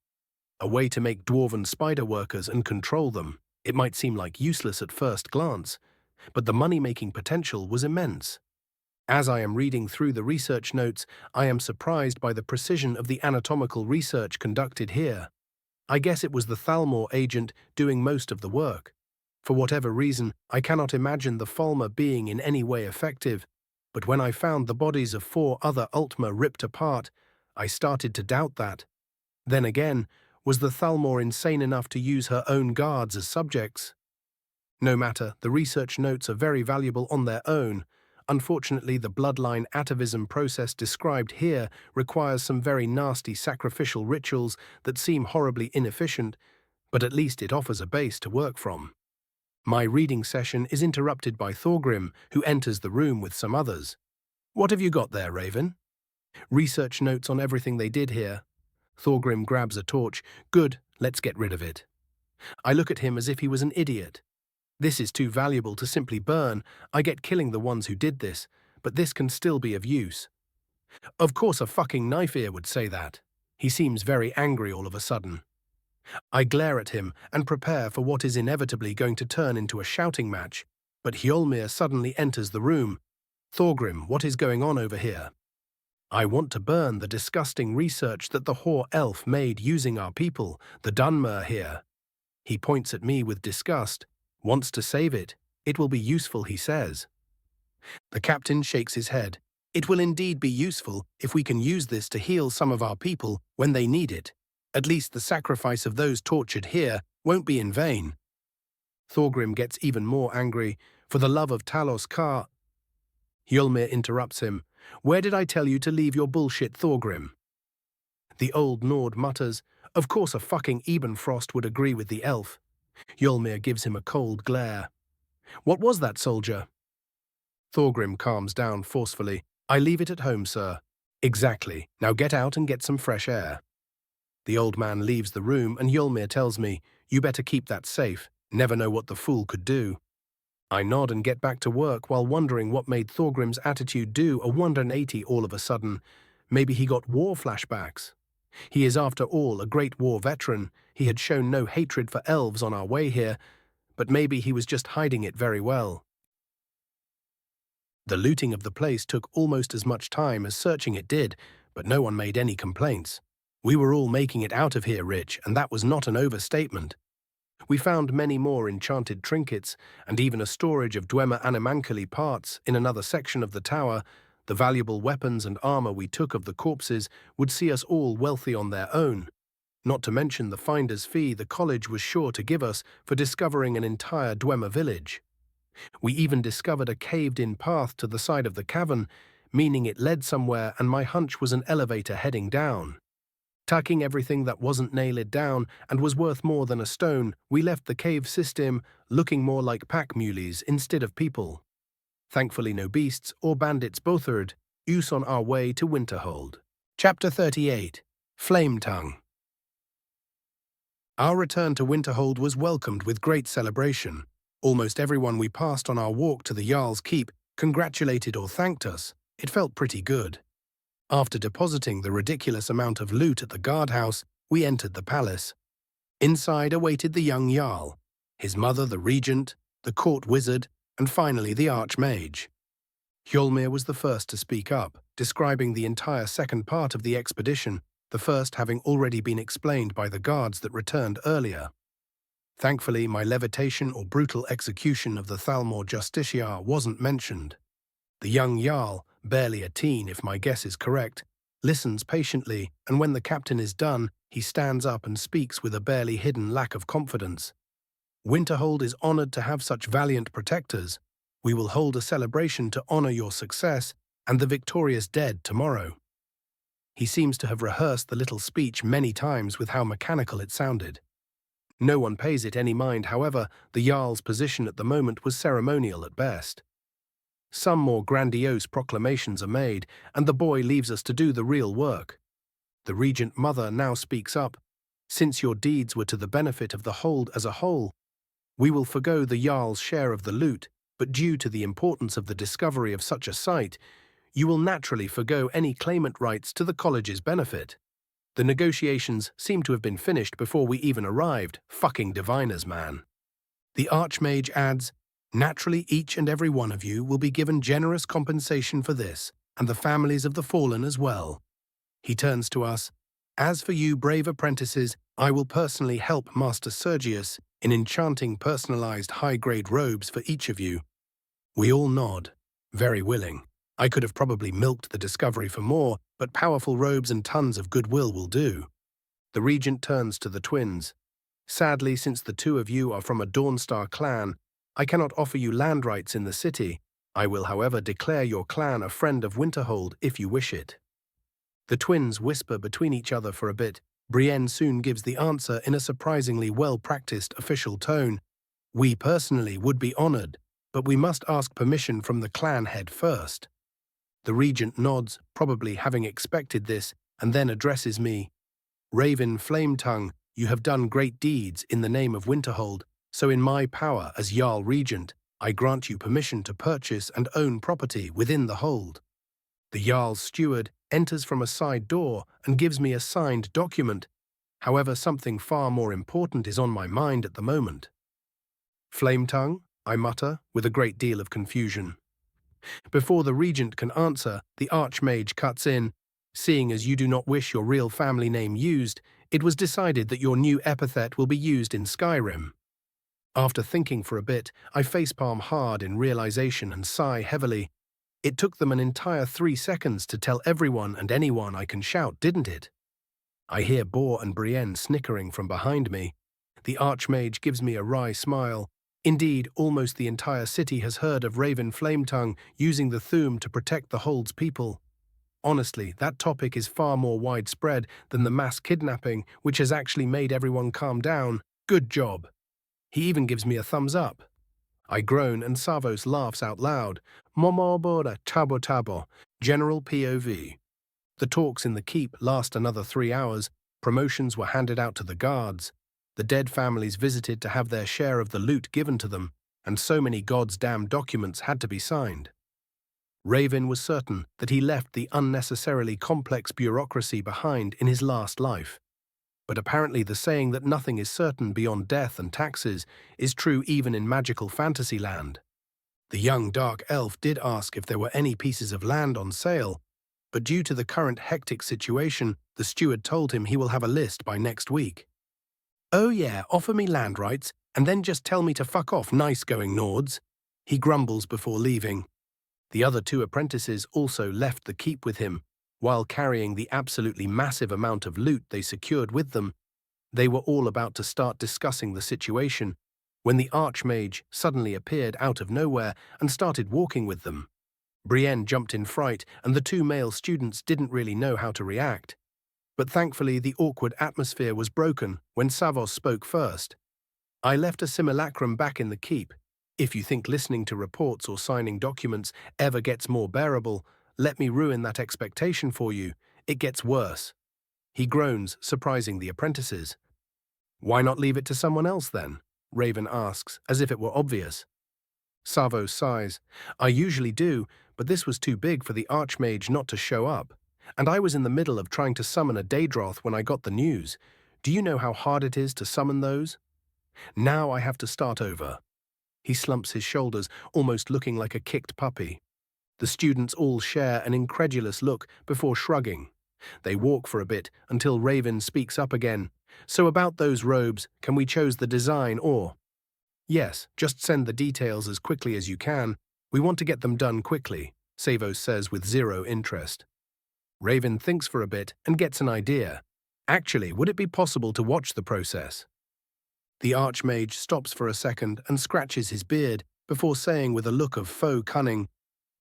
A way to make dwarven spider workers and control them. It might seem like useless at first glance, but the money-making potential was immense. As I am reading through the research notes, I am surprised by the precision of the anatomical research conducted here. I guess it was the Thalmor agent doing most of the work. For whatever reason, I cannot imagine the Falmer being in any way effective, but when I found the bodies of 4 other Ultima ripped apart, I started to doubt that. Then again, was the Thalmor insane enough to use her own guards as subjects? No matter, the research notes are very valuable on their own. Unfortunately, the bloodline atavism process described here requires some very nasty sacrificial rituals that seem horribly inefficient, but at least it offers a base to work from. My reading session is interrupted by Thorgrim, who enters the room with some others. "What have you got there, Raven?" "Research notes on everything they did here." Thorgrim grabs a torch. "Good, let's get rid of it." I look at him as if he was an idiot. This is too valuable to simply burn. I get killing the ones who did this, but this can still be of use. Of course a fucking knife ear would say that. He seems very angry all of a sudden. I glare at him and prepare for what is inevitably going to turn into a shouting match, but Hjolmir suddenly enters the room. "Thorgrim, what is going on over here?" "I want to burn the disgusting research that the Hoar Elf made using our people, the Dunmer here." He points at me with disgust. "Wants to save it. It will be useful," he says. The captain shakes his head. "It will indeed be useful if we can use this to heal some of our people when they need it. At least the sacrifice of those tortured here won't be in vain." Thorgrim gets even more angry. "For the love of Talos Kar—" Hjolmir interrupts him. "Where did I tell you to leave your bullshit, Thorgrim?" The old Nord mutters. Of course a fucking Ebenfrost would agree with the elf. Hjolmir gives him a cold glare. "What was that, soldier?" Thorgrim calms down forcefully. "I leave it at home, sir." "Exactly. Now get out and get some fresh air." The old man leaves the room and Hjolmir tells me, "You better keep that safe. Never know what the fool could do." I nod and get back to work while wondering what made Thorgrim's attitude do a 180 all of a sudden. Maybe he got war flashbacks. He is after all a great war veteran. He had shown no hatred for elves on our way here, but maybe he was just hiding it very well. The looting of the place took almost as much time as searching it did, but no one made any complaints. We were all making it out of here rich, and that was not an overstatement. We found many more enchanted trinkets, and even a storage of Dwemer Animanculi parts in another section of the tower. The valuable weapons and armor we took of the corpses would see us all wealthy on their own, not to mention the finder's fee the college was sure to give us for discovering an entire Dwemer village. We even discovered a caved-in path to the side of the cavern, meaning it led somewhere, and my hunch was an elevator heading down. Tucking everything that wasn't nailed down and was worth more than a stone, we left the cave system looking more like pack muleys instead of people. Thankfully no beasts or bandits bothered us on our way to Winterhold. Chapter 38. Flame Tongue. Our return to Winterhold was welcomed with great celebration. Almost everyone we passed on our walk to the Jarl's Keep congratulated or thanked us. It felt pretty good. After depositing the ridiculous amount of loot at the guardhouse, we entered the palace. Inside awaited the young Jarl, his mother the regent, the court wizard, and finally the archmage. Hjolmir was the first to speak up, describing the entire second part of the expedition, the first having already been explained by the guards that returned earlier. Thankfully, my levitation or brutal execution of the Thalmor Justiciar wasn't mentioned. The young Jarl, barely a teen if my guess is correct, listens patiently, and when the captain is done, he stands up and speaks with a barely hidden lack of confidence. "Winterhold is honored to have such valiant protectors. We will hold a celebration to honor your success and the victorious dead tomorrow." He seems to have rehearsed the little speech many times with how mechanical it sounded. No one pays it any mind, however, the Jarl's position at the moment was ceremonial at best. Some more grandiose proclamations are made, and the boy leaves us to do the real work. The regent mother now speaks up. "Since your deeds were to the benefit of the hold as a whole, we will forgo the Jarl's share of the loot, but due to the importance of the discovery of such a site, you will naturally forgo any claimant rights to the college's benefit." The negotiations seem to have been finished before we even arrived. Fucking diviners, man. The archmage adds, "Naturally, each and every one of you will be given generous compensation for this, and the families of the fallen as well." He turns to us. "As for you brave apprentices, I will personally help Master Sergius in enchanting personalized high-grade robes for each of you." We all nod, very willing. I could have probably milked the discovery for more, but powerful robes and tons of goodwill will do. The regent turns to the twins. Sadly, since the two of you are from a Dawnstar clan, I cannot offer you land rights in the city. I will, however, declare your clan a friend of Winterhold if you wish it. The twins whisper between each other for a bit. Brienne soon gives the answer in a surprisingly well-practiced official tone. We personally would be honored, but we must ask permission from the clan head first. The regent nods, probably having expected this, and then addresses me. Raven Flametongue, you have done great deeds in the name of Winterhold, so in my power as Jarl Regent, I grant you permission to purchase and own property within the hold. The Jarl's steward enters from a side door and gives me a signed document. However, something far more important is on my mind at the moment. Flametongue, I mutter, with a great deal of confusion. Before the regent can answer, the archmage cuts in. Seeing as you do not wish your real family name used, it was decided that your new epithet will be used in Skyrim. After thinking for a bit, I facepalm hard in realization and sigh heavily. It took them an entire 3 seconds to tell everyone and anyone I can shout, didn't it? I hear Boar and Brienne snickering from behind me. The archmage gives me a wry smile. Indeed, almost the entire city has heard of Raven Flametongue using the Thuum to protect the Hold's people. Honestly, that topic is far more widespread than the mass kidnapping, which has actually made everyone calm down. Good job. He even gives me a thumbs up. I groan and Savos laughs out loud. Momo boda tabo tabo, general POV. The talks in the keep last another 3 hours. Promotions were handed out to the guards. The dead families visited to have their share of the loot given to them, and so many goddamn documents had to be signed. Raven was certain that he left the unnecessarily complex bureaucracy behind in his last life. But apparently the saying that nothing is certain beyond death and taxes is true even in magical fantasy land. The young dark elf did ask if there were any pieces of land on sale, but due to the current hectic situation, the steward told him he will have a list by next week. Oh yeah, offer me land rights, and then just tell me to fuck off, nice going Nords, he grumbles before leaving. The other 2 apprentices also left the keep with him. While carrying the absolutely massive amount of loot they secured with them, they were all about to start discussing the situation when the archmage suddenly appeared out of nowhere and started walking with them. Brienne jumped in fright, and the 2 male students didn't really know how to react. But thankfully the awkward atmosphere was broken when Savos spoke first. I left a simulacrum back in the keep. If you think listening to reports or signing documents ever gets more bearable, let me ruin that expectation for you. It gets worse. He groans, surprising the apprentices. Why not leave it to someone else then? Raven asks, as if it were obvious. Savos sighs. I usually do, but this was too big for the archmage not to show up. And I was in the middle of trying to summon a Daedroth when I got the news. Do you know how hard it is to summon those? Now I have to start over. He slumps his shoulders, almost looking like a kicked puppy. The students all share an incredulous look before shrugging. They walk for a bit until Raven speaks up again. So about those robes, can we choose the design or? Yes, just send the details as quickly as you can. We want to get them done quickly, Savos says with zero interest. Raven thinks for a bit and gets an idea. Actually, would it be possible to watch the process? The archmage stops for a second and scratches his beard before saying with a look of faux cunning,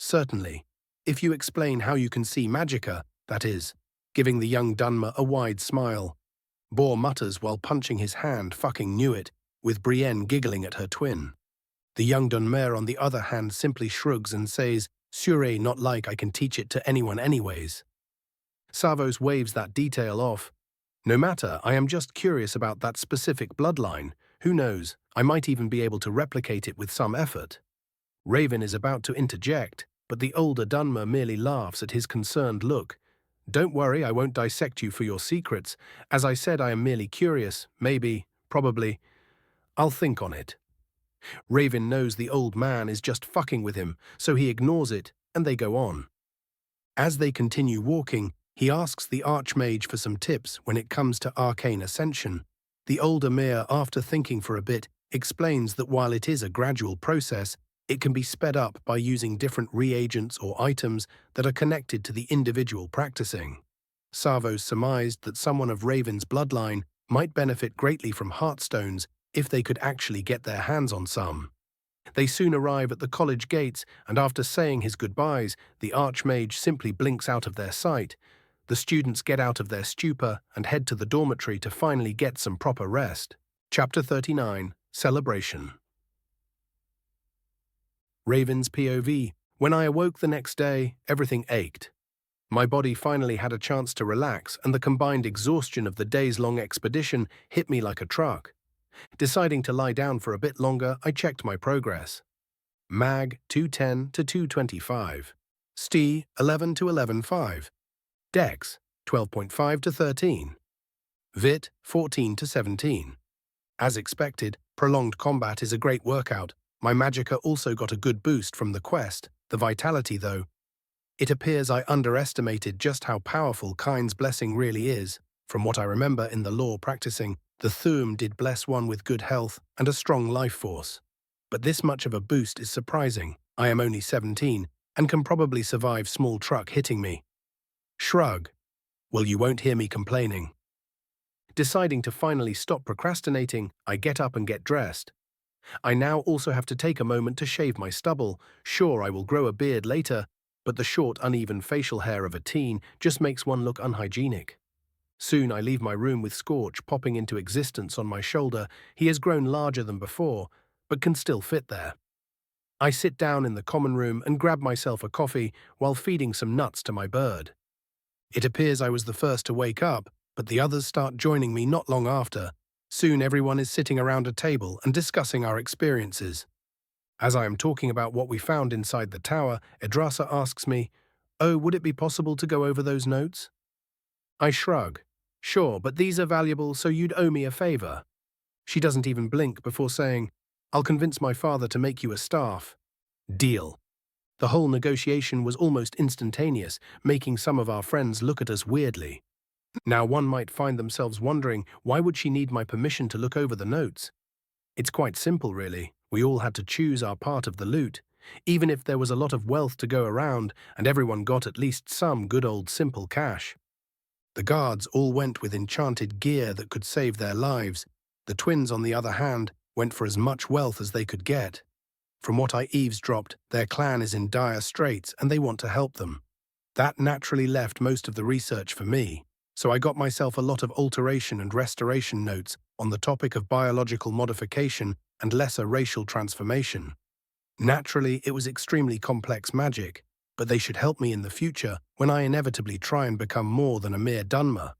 certainly, if you explain how you can see magicka, that is, giving the young Dunmer a wide smile. Boar mutters while punching his hand, fucking knew it, with Brienne giggling at her twin. The young Dunmer on the other hand simply shrugs and says, Sure, not like I can teach it to anyone anyways. Savos waves that detail off. No matter, I am just curious about that specific bloodline. Who knows, I might even be able to replicate it with some effort. Raven is about to interject, but the older Dunmer merely laughs at his concerned look. Don't worry, I won't dissect you for your secrets. As I said, I am merely curious. Maybe, probably. I'll think on it. Raven knows the old man is just fucking with him, so he ignores it, and they go on. As they continue walking, he asks the archmage for some tips when it comes to arcane ascension. The older Mir, after thinking for a bit, explains that while it is a gradual process, It can be sped up by using different reagents or items that are connected to the individual practicing. Savos surmised that someone of Raven's bloodline might benefit greatly from heartstones if they could actually get their hands on some. They soon arrive at the college gates, and after saying his goodbyes, the Archmage simply blinks out of their sight. The students get out of their stupor and head to the dormitory to finally get some proper rest. Chapter 39, Celebration. Raven's POV. When I awoke the next day, everything ached. My body finally had a chance to relax, and the combined exhaustion of the days-long expedition hit me like a truck. Deciding to lie down for a bit longer, I checked my progress. Mag 210 to 225. St 11 to 11.5. Dex 12.5 to 13. Vit 14 to 17. As expected, prolonged combat is a great workout. My magicka also got a good boost from the quest, the vitality though. It appears I underestimated just how powerful Kind's blessing really is. From what I remember in the lore practicing, the Thuum did bless one with good health and a strong life force. But this much of a boost is surprising. I am only 17 and can probably survive small truck hitting me. Shrug. Well, you won't hear me complaining. Deciding to finally stop procrastinating, I get up and get dressed. I now also have to take a moment to shave my stubble. Sure, I will grow a beard later, but the short, uneven facial hair of a teen just makes one look unhygienic. Soon I leave my room with Scorch popping into existence on my shoulder. He has grown larger than before, but can still fit there. I sit down in the common room and grab myself a coffee while feeding some nuts to my bird. It appears I was the first to wake up, but the others start joining me not long after. Soon everyone is sitting around a table and discussing our experiences. As I am talking about what we found inside the tower, Edrasa asks me, "Oh, would it be possible to go over those notes?" I shrug. "Sure, but these are valuable, so you'd owe me a favor." She doesn't even blink before saying, "I'll convince my father to make you a staff." Deal. The whole negotiation was almost instantaneous, making some of our friends look at us weirdly. Now one might find themselves wondering, why would she need my permission to look over the notes? It's quite simple, really. We all had to choose our part of the loot. Even if there was a lot of wealth to go around, and everyone got at least some good old simple cash. The guards all went with enchanted gear that could save their lives. The twins, on the other hand, went for as much wealth as they could get. From what I eavesdropped, their clan is in dire straits and they want to help them. That naturally left most of the research for me, so I got myself a lot of alteration and restoration notes on the topic of biological modification and lesser racial transformation. Naturally, it was extremely complex magic, but they should help me in the future when I inevitably try and become more than a mere Dunmer.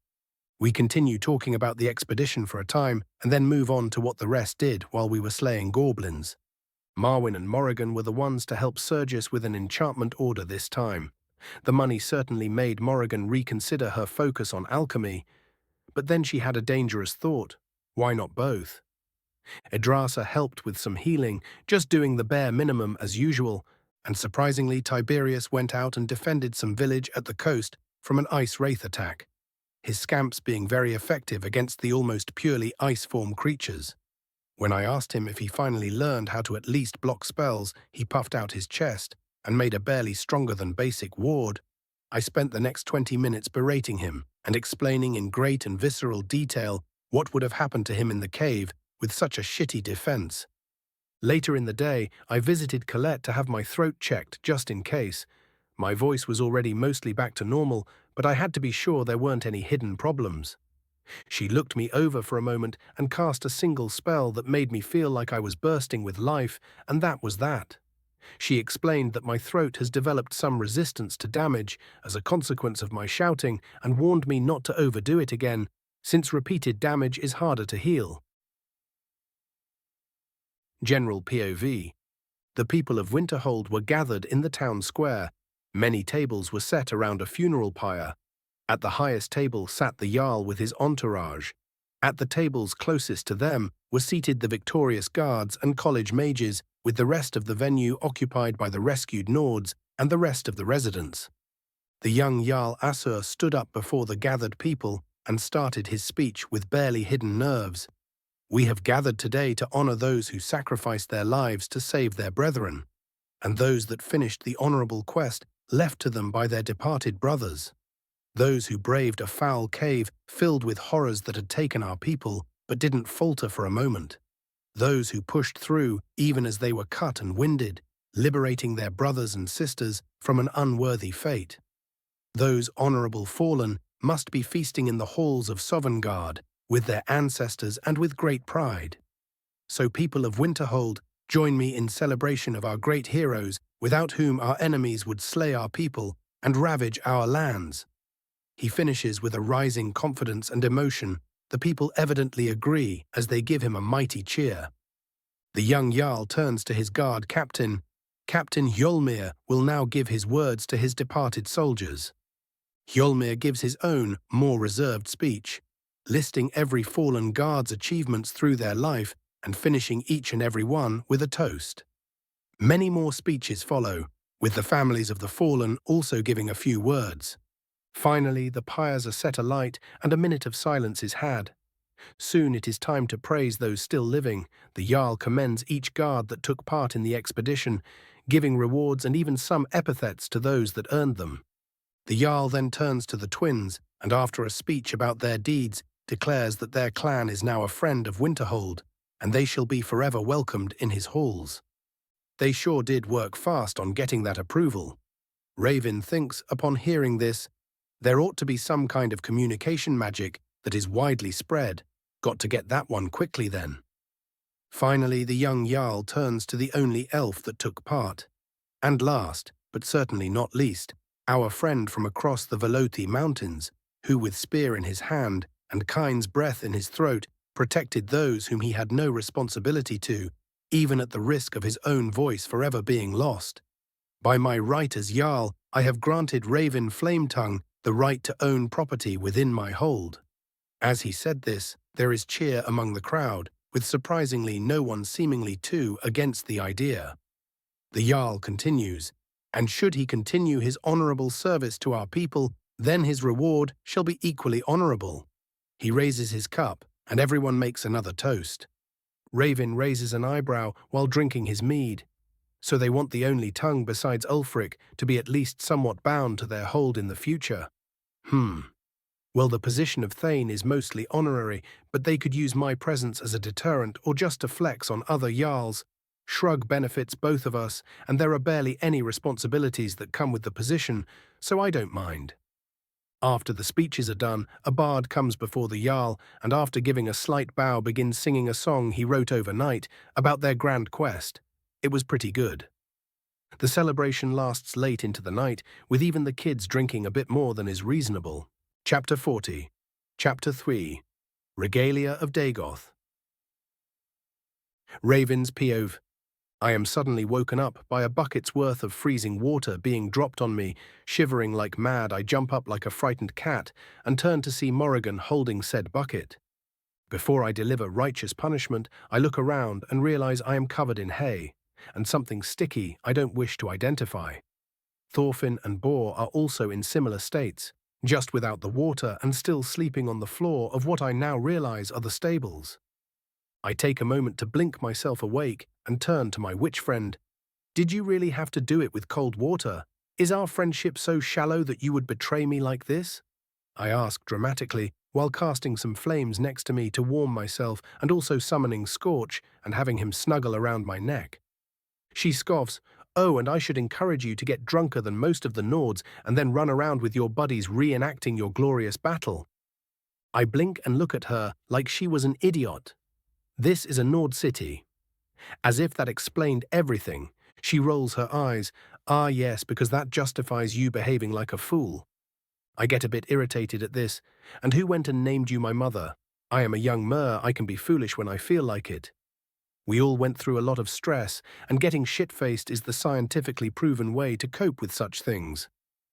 We continue talking about the expedition for a time and then move on to what the rest did while we were slaying goblins. Marwyn and Morrigan were the ones to help Sergius with an enchantment order this time. The money certainly made Morrigan reconsider her focus on alchemy, but then she had a dangerous thought. Why not both? Edrasa helped with some healing, just doing the bare minimum as usual, and surprisingly Tiberius went out and defended some village at the coast from an ice wraith attack, his scamps being very effective against the almost purely ice-form creatures. When I asked him if he finally learned how to at least block spells, he puffed out his chest and made a barely stronger than basic ward. I spent the next 20 minutes berating him and explaining in great and visceral detail what would have happened to him in the cave with such a shitty defense. Later in the day, I visited Colette to have my throat checked just in case. My voice was already mostly back to normal, but I had to be sure there weren't any hidden problems. She looked me over for a moment and cast a single spell that made me feel like I was bursting with life, and that was that. She explained that my throat has developed some resistance to damage as a consequence of my shouting and warned me not to overdo it again, since repeated damage is harder to heal. General POV. The people of Winterhold were gathered in the town square. Many tables were set around a funeral pyre. At the highest table sat the Jarl with his entourage. At the tables closest to them were seated the victorious guards and college mages, with the rest of the venue occupied by the rescued Nords and the rest of the residents. The young Jarl Assur stood up before the gathered people and started his speech with barely hidden nerves. "We have gathered today to honor those who sacrificed their lives to save their brethren. and those that finished the honorable quest left to them by their departed brothers. Those who braved a foul cave filled with horrors that had taken our people, but didn't falter for a moment. Those who pushed through even as they were cut and winded, liberating their brothers and sisters from an unworthy fate. Those honorable fallen must be feasting in the halls of Sovngarde with their ancestors and with great pride. So people of Winterhold, join me in celebration of our great heroes, without whom our enemies would slay our people and ravage our lands. He finishes with a rising confidence and emotion. The people evidently agree as they give him a mighty cheer. The young Jarl turns to his guard captain. Captain Hjolmir will now give his words to his departed soldiers. Hjolmir gives his own, more reserved speech, listing every fallen guard's achievements through their life and finishing each and every one with a toast. Many more speeches follow, with the families of the fallen also giving a few words. Finally, the pyres are set alight and a minute of silence is had. Soon it is time to praise those still living. The Jarl commends each guard that took part in the expedition, giving rewards and even some epithets to those that earned them. The Jarl then turns to the twins, and after a speech about their deeds, declares that their clan is now a friend of Winterhold, and they shall be forever welcomed in his halls. They sure did work fast on getting that approval. Raven thinks, upon hearing this, there ought to be some kind of communication magic that is widely spread. Got to get that one quickly then. Finally, the young Jarl turns to the only elf that took part. And last, but certainly not least, our friend from across the Velothi Mountains, who with spear in his hand and Kine's breath in his throat protected those whom he had no responsibility to, even at the risk of his own voice forever being lost. By my right as Jarl, I have granted Raven Flametongue the right to own property within my hold. As he said this, there is cheer among the crowd, with surprisingly no one seemingly too against the idea. The Jarl continues, and should he continue his honorable service to our people, then his reward shall be equally honorable. He raises his cup, and everyone makes another toast. Raven raises an eyebrow while drinking his mead. So they want the only tongue besides Ulfric to be at least somewhat bound to their hold in the future. Well, the position of Thane is mostly honorary, but they could use my presence as a deterrent or just to flex on other Jarls. Shrug benefits both of us, and there are barely any responsibilities that come with the position, so I don't mind. After the speeches are done, a bard comes before the Jarl, and after giving a slight bow begins singing a song he wrote overnight about their grand quest. It was pretty good. The celebration lasts late into the night, with even the kids drinking a bit more than is reasonable. Chapter 40. Chapter 3. Regalia of Dagoth. Raven's POV. I am suddenly woken up by a bucket's worth of freezing water being dropped on me. Shivering like mad, I jump up like a frightened cat and turn to see Morrigan holding said bucket. Before I deliver righteous punishment, I look around and realize I am covered in hay, and something sticky I don't wish to identify. Thorfinn and Bor are also in similar states, just without the water and still sleeping on the floor of what I now realize are the stables. I take a moment to blink myself awake and turn to my witch friend. Did you really have to do it with cold water? Is our friendship so shallow that you would betray me like this? I ask dramatically, while casting some flames next to me to warm myself and also summoning Scorch and having him snuggle around my neck. She scoffs, "Oh, and I should encourage you to get drunker than most of the Nords and then run around with your buddies reenacting your glorious battle." I blink and look at her like she was an idiot. This is a Nord city. As if that explained everything, she rolls her eyes. Ah yes, because that justifies you behaving like a fool. I get a bit irritated at this. And who went and named you my mother? I am a young mer, I can be foolish when I feel like it. We all went through a lot of stress, and getting shit-faced is the scientifically proven way to cope with such things.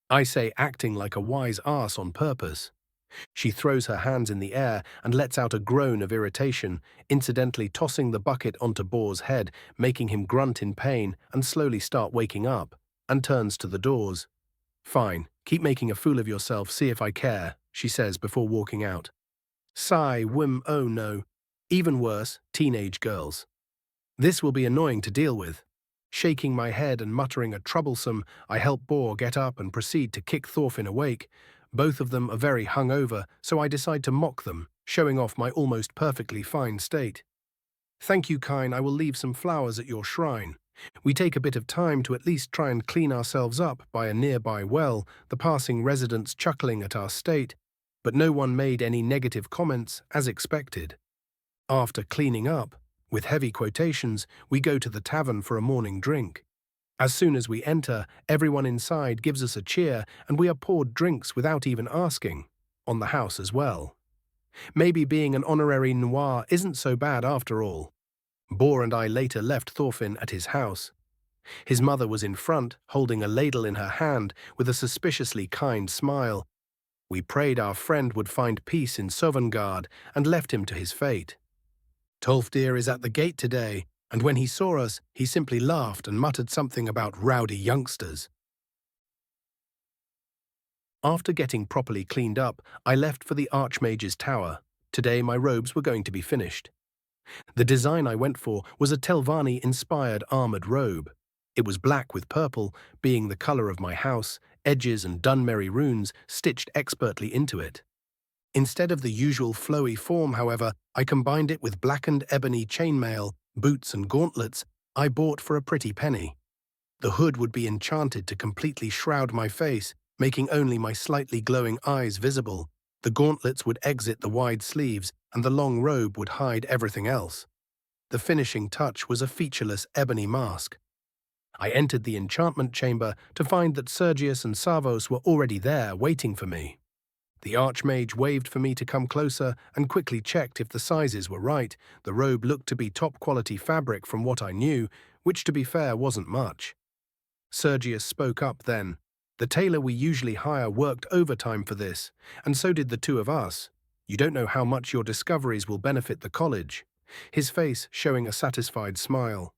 I say acting like a wise ass on purpose. She throws her hands in the air and lets out a groan of irritation, incidentally tossing the bucket onto Bor's head, making him grunt in pain and slowly start waking up, and turns to the doors. "Fine, keep making a fool of yourself, see if I care," she says before walking out. Sigh, oh no. Even worse, teenage girls. This will be annoying to deal with. Shaking my head and muttering a troublesome, I help Boar get up and proceed to kick Thorfinn awake. Both of them are very hungover, so I decide to mock them, showing off my almost perfectly fine state. Thank you, Kine, I will leave some flowers at your shrine. We take a bit of time to at least try and clean ourselves up by a nearby well, the passing residents chuckling at our state, but no one made any negative comments, as expected. After cleaning up, with heavy quotations, we go to the tavern for a morning drink. As soon as we enter, everyone inside gives us a cheer and we are poured drinks without even asking, on the house as well. Maybe being an honorary noir isn't so bad after all. Boar and I later left Thorfinn at his house. His mother was in front, holding a ladle in her hand with a suspiciously kind smile. We prayed our friend would find peace in Sovngarde and left him to his fate. Tolfdir is at the gate today, and when he saw us, he simply laughed and muttered something about rowdy youngsters. After getting properly cleaned up, I left for the Archmage's tower. Today my robes were going to be finished. The design I went for was a Telvanni-inspired armoured robe. It was black with purple, being the colour of my house, edges and Dunmerry runes stitched expertly into it. Instead of the usual flowy form, however, I combined it with blackened ebony chainmail, boots and gauntlets I bought for a pretty penny. The hood would be enchanted to completely shroud my face, making only my slightly glowing eyes visible. The gauntlets would exit the wide sleeves, and the long robe would hide everything else. The finishing touch was a featureless ebony mask. I entered the enchantment chamber to find that Sergius and Savos were already there waiting for me. The Archmage waved for me to come closer and quickly checked if the sizes were right. The robe looked to be top-quality fabric from what I knew, which to be fair wasn't much. Sergius spoke up then. The tailor we usually hire worked overtime for this, and so did the two of us. You don't know how much your discoveries will benefit the college. His face showing a satisfied smile.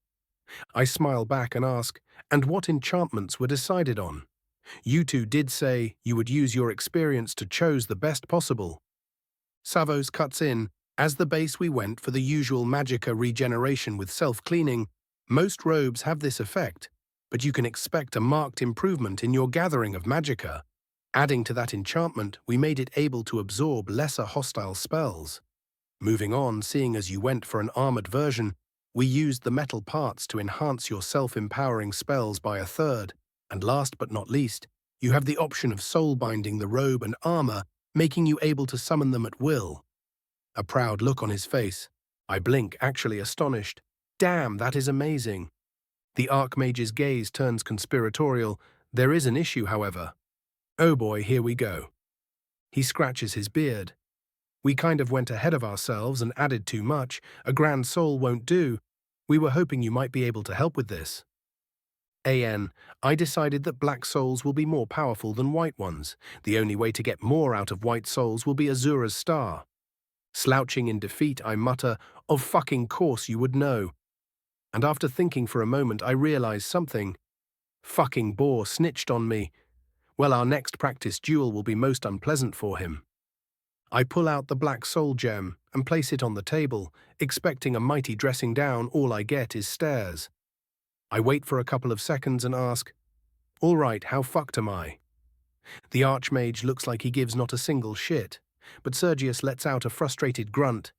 I smile back and ask, and what enchantments were decided on? You two did say you would use your experience to choose the best possible. Savos cuts in, as the base we went for the usual magicka regeneration with self-cleaning. Most robes have this effect, but you can expect a marked improvement in your gathering of magicka. Adding to that enchantment, we made it able to absorb lesser hostile spells. Moving on, seeing as you went for an armored version, we used the metal parts to enhance your self-empowering spells by a third. And last but not least, you have the option of soul-binding the robe and armor, making you able to summon them at will. A proud look on his face. I blink, actually astonished. Damn, that is amazing. The Archmage's gaze turns conspiratorial. There is an issue, however. Oh boy, here we go. He scratches his beard. We kind of went ahead of ourselves and added too much. A grand soul won't do. We were hoping you might be able to help with this. I decided that black souls will be more powerful than white ones. The only way to get more out of white souls will be Azura's star. Slouching in defeat, I mutter, of fucking course you would know. And after thinking for a moment, I realize something. Fucking Boar snitched on me. Well, our next practice duel will be most unpleasant for him. I pull out the black soul gem and place it on the table, expecting a mighty dressing down. All I get is stares. I wait for a couple of seconds and ask, all right, how fucked am I? The Archmage looks like he gives not a single shit, but Sergius lets out a frustrated grunt.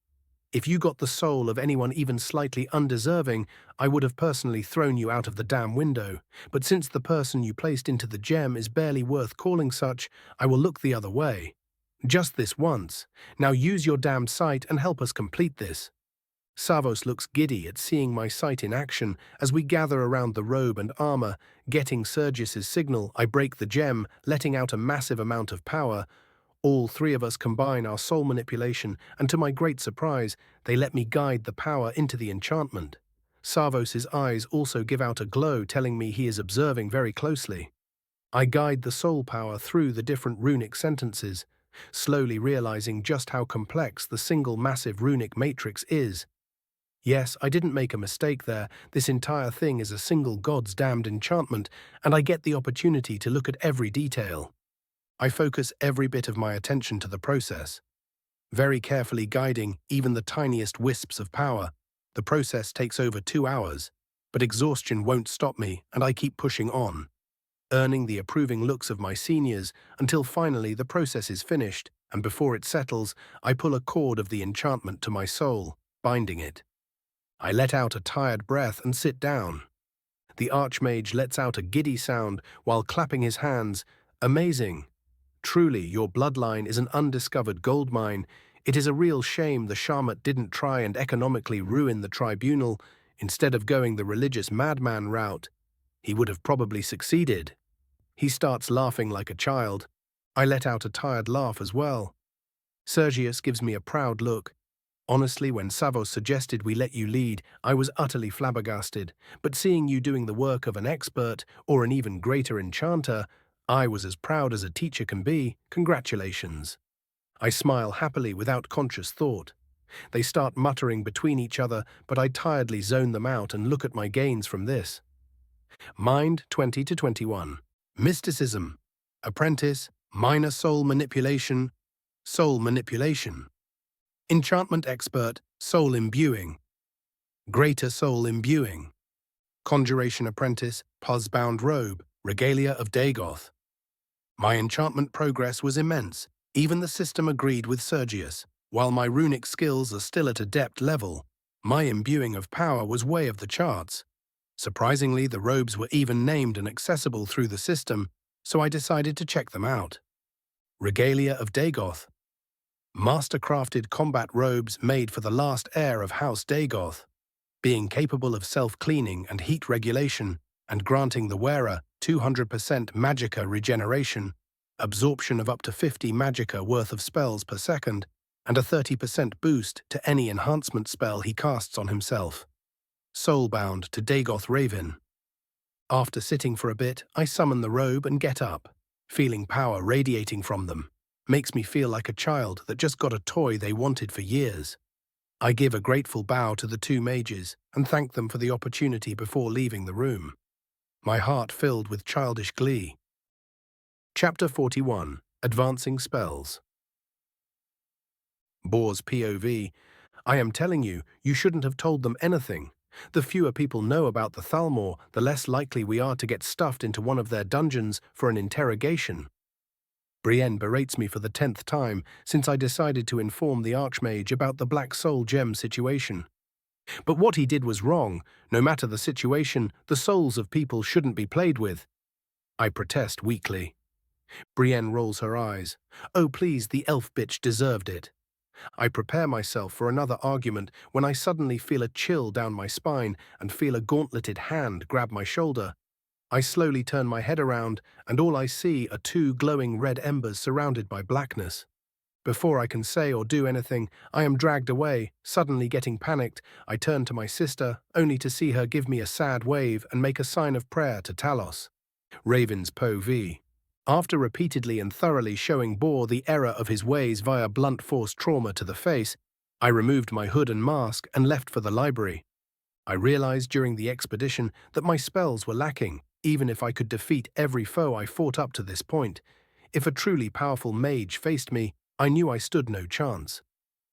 If you got the soul of anyone even slightly undeserving, I would have personally thrown you out of the damn window, but since the person you placed into the gem is barely worth calling such, I will look the other way. Just this once. Now use your damn sight and help us complete this. Savos looks giddy at seeing my sight in action as we gather around the robe and armor. Getting Sergius's signal, I break the gem, letting out a massive amount of power. All three of us combine our soul manipulation, and to my great surprise, they let me guide the power into the enchantment. Savos's eyes also give out a glow, telling me he is observing very closely. I guide the soul power through the different runic sentences, slowly realizing just how complex the single massive runic matrix is. Yes, I didn't make a mistake there. This entire thing is a single God's damned enchantment, and I get the opportunity to look at every detail. I focus every bit of my attention to the process, very carefully guiding even the tiniest wisps of power. The process takes over 2 hours. But exhaustion won't stop me, and I keep pushing on, earning the approving looks of my seniors until finally the process is finished, and before it settles, I pull a cord of the enchantment to my soul, binding it. I let out a tired breath and sit down. The Archmage lets out a giddy sound while clapping his hands. Amazing! Truly, your bloodline is an undiscovered goldmine. It is a real shame the Shamat didn't try and economically ruin the tribunal instead of going the religious madman route. He would have probably succeeded. He starts laughing like a child. I let out a tired laugh as well. Sergius gives me a proud look. Honestly, when Savos suggested we let you lead, I was utterly flabbergasted, but seeing you doing the work of an expert or an even greater enchanter, I was as proud as a teacher can be. Congratulations. I smile happily without conscious thought. They start muttering between each other, but I tiredly zone them out and look at my gains from this. Mind 20 to 21. Mysticism. Apprentice. Minor soul manipulation. Soul manipulation. Enchantment expert. Soul imbuing. Greater soul imbuing. Conjuration apprentice. Puz-bound robe. Regalia of Dagoth. My enchantment progress was immense. Even the system agreed with Sergius. While my runic skills are still at adept level, my imbuing of power was way of the charts. Surprisingly, the robes were even named and accessible through the system, so I decided to check them out. Regalia of Dagoth. Master-crafted combat robes made for the last heir of House Dagoth, being capable of self-cleaning and heat regulation, and granting the wearer 200% magicka regeneration, absorption of up to 50 magicka worth of spells per second, and a 30% boost to any enhancement spell he casts on himself. Soulbound to Dagoth Raven. After sitting for a bit, I summon the robe and get up, feeling power radiating from them. Makes me feel like a child that just got a toy they wanted for years. I give a grateful bow to the two mages and thank them for the opportunity before leaving the room. My heart filled with childish glee. Chapter 41. Advancing Spells. Boar's POV. I am telling you, you shouldn't have told them anything. The fewer people know about the Thalmor, the less likely we are to get stuffed into one of their dungeons for an interrogation. Brienne berates me for the 10th time since I decided to inform the Archmage about the Black Soul Gem situation. But what he did was wrong. No matter the situation, the souls of people shouldn't be played with. I protest weakly. Brienne rolls her eyes. Oh please, the elf bitch deserved it. I prepare myself for another argument when I suddenly feel a chill down my spine and feel a gauntleted hand grab my shoulder. I slowly turn my head around, and all I see are two glowing red embers surrounded by blackness. Before I can say or do anything, I am dragged away. Suddenly getting panicked, I turn to my sister, only to see her give me a sad wave and make a sign of prayer to Talos. Raven's POV. After repeatedly and thoroughly showing Boar the error of his ways via blunt force trauma to the face, I removed my hood and mask and left for the library. I realized during the expedition that my spells were lacking, even if I could defeat every foe I fought up to this point. If a truly powerful mage faced me, I knew I stood no chance.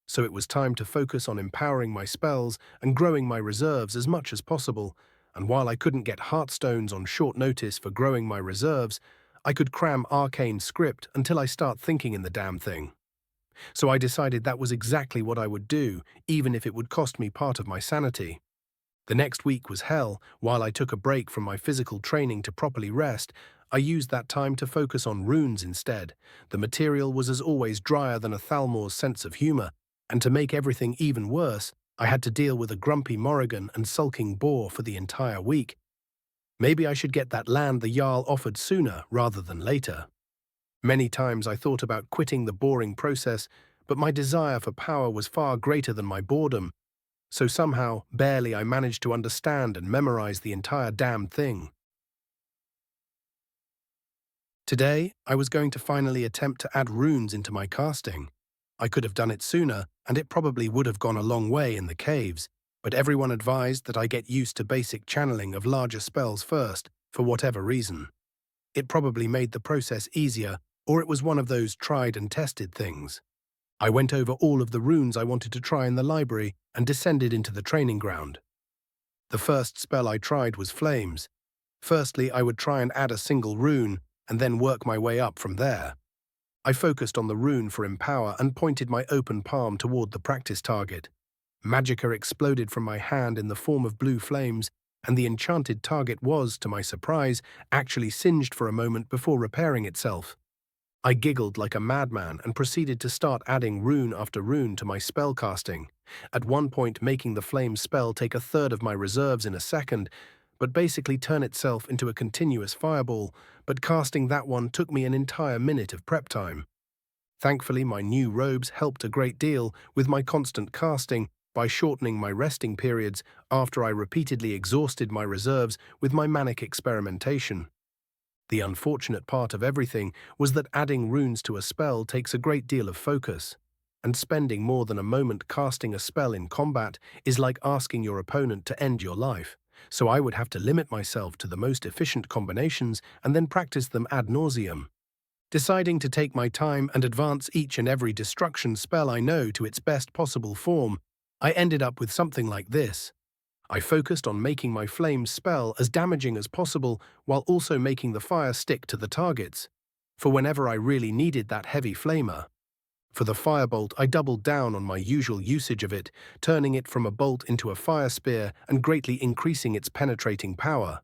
So it was time to focus on empowering my spells and growing my reserves as much as possible, and while I couldn't get Heartstones on short notice for growing my reserves, I could cram arcane script until I start thinking in the damn thing. So I decided that was exactly what I would do, even if it would cost me part of my sanity. The next week was hell. While I took a break from my physical training to properly rest, I used that time to focus on runes instead. The material was as always drier than a Thalmor's sense of humor, and to make everything even worse, I had to deal with a grumpy Morrigan and sulking Boar for the entire week. Maybe I should get that land the Jarl offered sooner rather than later. Many times I thought about quitting the boring process, but my desire for power was far greater than my boredom. So somehow, barely, I managed to understand and memorize the entire damn thing. Today, I was going to finally attempt to add runes into my casting. I could have done it sooner, and it probably would have gone a long way in the caves, but everyone advised that I get used to basic channeling of larger spells first, for whatever reason. It probably made the process easier, or it was one of those tried and tested things. I went over all of the runes I wanted to try in the library and descended into the training ground. The first spell I tried was Flames. Firstly, I would try and add a single rune, and then work my way up from there. I focused on the rune for Empower and pointed my open palm toward the practice target. Magicka exploded from my hand in the form of blue flames, and the enchanted target was, to my surprise, actually singed for a moment before repairing itself. I giggled like a madman and proceeded to start adding rune after rune to my spell casting, at one point making the flame spell take a third of my reserves in a second, but basically turn itself into a continuous fireball, but casting that one took me an entire minute of prep time. Thankfully, my new robes helped a great deal with my constant casting by shortening my resting periods after I repeatedly exhausted my reserves with my manic experimentation. The unfortunate part of everything was that adding runes to a spell takes a great deal of focus, and spending more than a moment casting a spell in combat is like asking your opponent to end your life, so I would have to limit myself to the most efficient combinations and then practice them ad nauseum. Deciding to take my time and advance each and every destruction spell I know to its best possible form, I ended up with something like this. I focused on making my flames spell as damaging as possible while also making the fire stick to the targets, for whenever I really needed that heavy flamer. For the firebolt, I doubled down on my usual usage of it, turning it from a bolt into a fire spear and greatly increasing its penetrating power.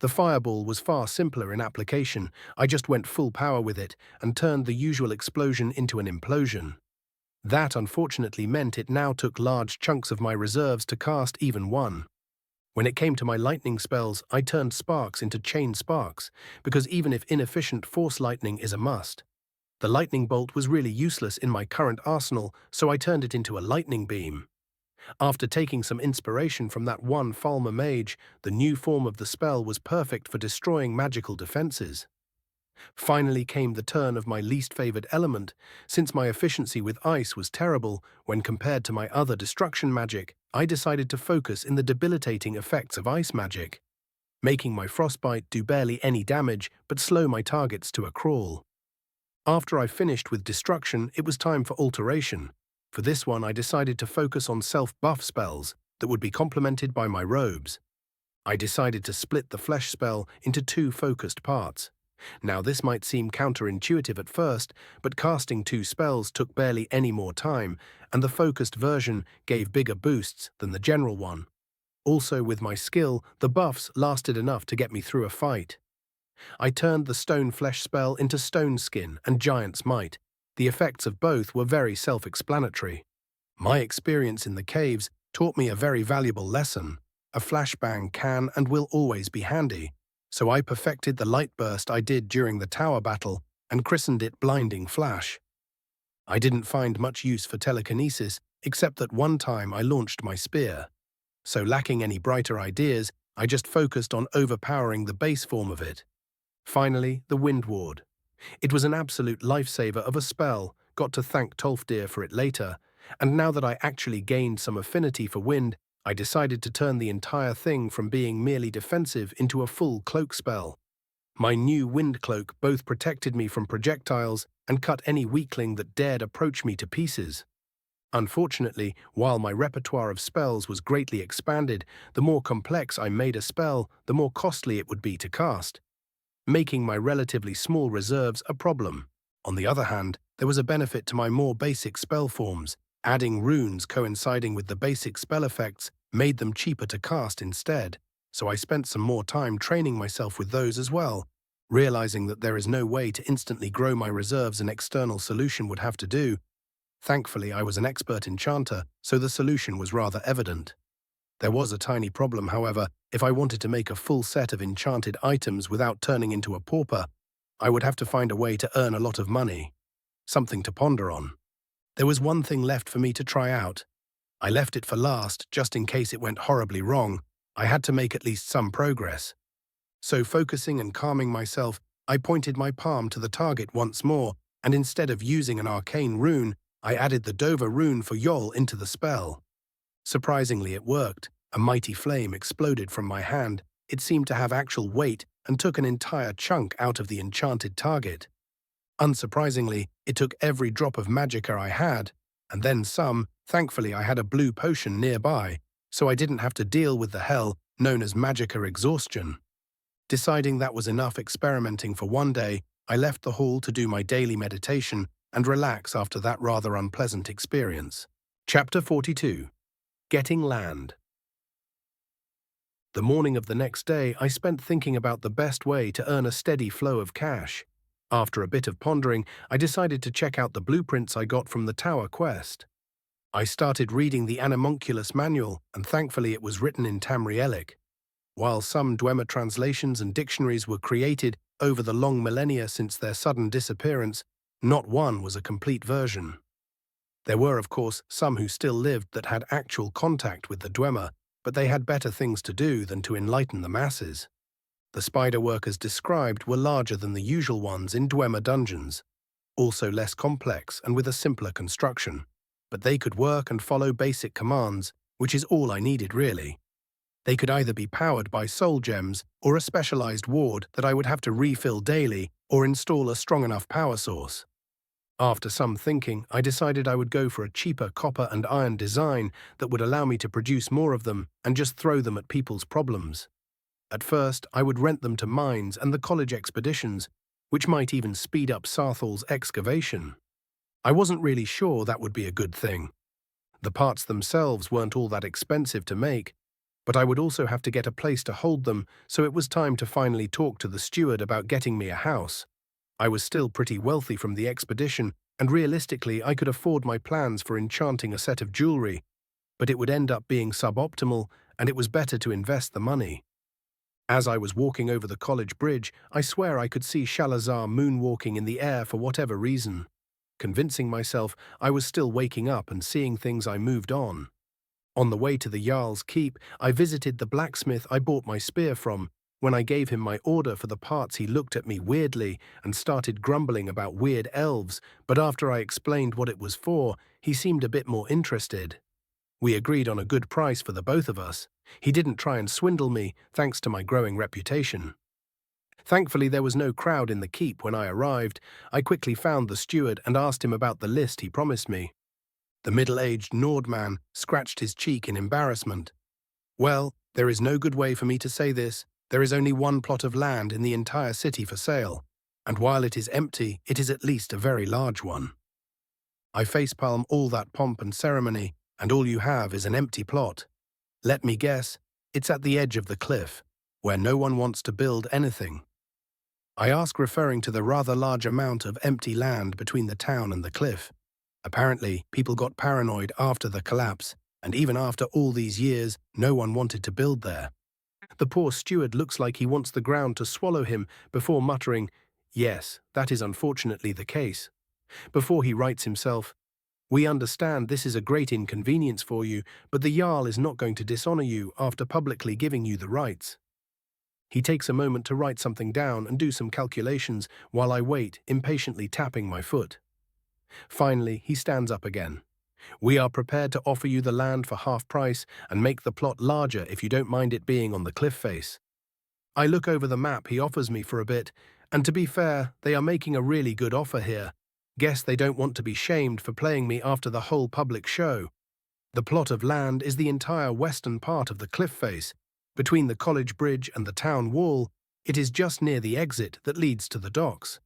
The fireball was far simpler in application. I just went full power with it and turned the usual explosion into an implosion. That unfortunately meant it now took large chunks of my reserves to cast even one. When it came to my lightning spells, I turned sparks into chain sparks, because even if inefficient force lightning is a must, the lightning bolt was really useless in my current arsenal, so I turned it into a lightning beam. After taking some inspiration from that one Falmer mage, the new form of the spell was perfect for destroying magical defenses. Finally came the turn of my least favored element. Since my efficiency with ice was terrible when compared to my other destruction magic, I decided to focus in the debilitating effects of ice magic, making my frostbite do barely any damage but slow my targets to a crawl. After I finished with destruction, it was time for alteration. For this one, I decided to focus on self-buff spells that would be complemented by my robes. I decided to split the flesh spell into two focused parts. Now this might seem counterintuitive at first, but casting two spells took barely any more time, and the focused version gave bigger boosts than the general one. Also with my skill, the buffs lasted enough to get me through a fight. I turned the stone flesh spell into stone skin and giant's might. The effects of both were very self-explanatory. My experience in the caves taught me a very valuable lesson. A flashbang can and will always be handy. So I perfected the light burst I did during the tower battle and christened it Blinding Flash. I didn't find much use for telekinesis, except that one time I launched my spear. So lacking any brighter ideas, I just focused on overpowering the base form of it. Finally, the Wind Ward. It was an absolute lifesaver of a spell, got to thank Tolfdir for it later, and now that I actually gained some affinity for wind, I decided to turn the entire thing from being merely defensive into a full cloak spell. My new wind cloak both protected me from projectiles and cut any weakling that dared approach me to pieces. Unfortunately, while my repertoire of spells was greatly expanded, the more complex I made a spell, the more costly it would be to cast, making my relatively small reserves a problem. On the other hand, there was a benefit to my more basic spell forms. Adding runes coinciding with the basic spell effects made them cheaper to cast instead, so I spent some more time training myself with those as well. Realizing that there is no way to instantly grow my reserves, an external solution would have to do. Thankfully, I was an expert enchanter, so the solution was rather evident. There was a tiny problem, however. If I wanted to make a full set of enchanted items without turning into a pauper, I would have to find a way to earn a lot of money. Something to ponder on. There was one thing left for me to try out. I left it for last, just in case it went horribly wrong. I had to make at least some progress. So focusing and calming myself, I pointed my palm to the target once more, and instead of using an arcane rune, I added the Dover rune for Yol into the spell. Surprisingly, it worked. A mighty flame exploded from my hand. It seemed to have actual weight and took an entire chunk out of the enchanted target. Unsurprisingly, it took every drop of magicka I had, and then some. Thankfully, I had a blue potion nearby, so I didn't have to deal with the hell known as magicka exhaustion. Deciding that was enough experimenting for one day, I left the hall to do my daily meditation and relax after that rather unpleasant experience. Chapter 42. Getting Land. The morning of the next day, I spent thinking about the best way to earn a steady flow of cash. After a bit of pondering, I decided to check out the blueprints I got from the Tower Quest. I started reading the Animonculus manual, and thankfully it was written in Tamrielic. While some Dwemer translations and dictionaries were created over the long millennia since their sudden disappearance, not one was a complete version. There were, of course, some who still lived that had actual contact with the Dwemer, but they had better things to do than to enlighten the masses. The spider workers described were larger than the usual ones in Dwemer dungeons, also less complex and with a simpler construction. But they could work and follow basic commands, which is all I needed really. They could either be powered by soul gems or a specialized ward that I would have to refill daily or install a strong enough power source. After some thinking, I decided I would go for a cheaper copper and iron design that would allow me to produce more of them and just throw them at people's problems. At first, I would rent them to mines and the college expeditions, which might even speed up Sarthal's excavation. I wasn't really sure that would be a good thing. The parts themselves weren't all that expensive to make, but I would also have to get a place to hold them, so it was time to finally talk to the steward about getting me a house. I was still pretty wealthy from the expedition, and realistically I could afford my plans for enchanting a set of jewelry, but it would end up being suboptimal, and it was better to invest the money. As I was walking over the college bridge, I swear I could see Shalazar moonwalking in the air for whatever reason. Convincing myself I was still waking up and seeing things, I moved on. On the way to the Jarl's Keep, I visited the blacksmith I bought my spear from. When I gave him my order for the parts, he looked at me weirdly and started grumbling about weird elves, but after I explained what it was for, he seemed a bit more interested. We agreed on a good price for the both of us. He didn't try and swindle me, thanks to my growing reputation. Thankfully, there was no crowd in the keep when I arrived. I quickly found the steward and asked him about the list he promised me. The middle-aged Nordman scratched his cheek in embarrassment. Well, there is no good way for me to say this. There is only one plot of land in the entire city for sale, and while it is empty, it is at least a very large one. I facepalm all that pomp and ceremony, and all you have is an empty plot. Let me guess, it's at the edge of the cliff, where no one wants to build anything. I ask, referring to the rather large amount of empty land between the town and the cliff. Apparently, people got paranoid after the collapse, and even after all these years, no one wanted to build there. The poor steward looks like he wants the ground to swallow him before muttering, "Yes, that is unfortunately the case," before he writes himself, "We understand this is a great inconvenience for you, but the Jarl is not going to dishonor you after publicly giving you the rights." He takes a moment to write something down and do some calculations while I wait, impatiently tapping my foot. Finally, he stands up again. "We are prepared to offer you the land for half price and make the plot larger if you don't mind it being on the cliff face." I look over the map he offers me for a bit, and to be fair, they are making a really good offer here. Guess they don't want to be shamed for playing me after the whole public show. The plot of land is the entire western part of the cliff face. Between the college bridge and the town wall, it is just near the exit that leads to the docks.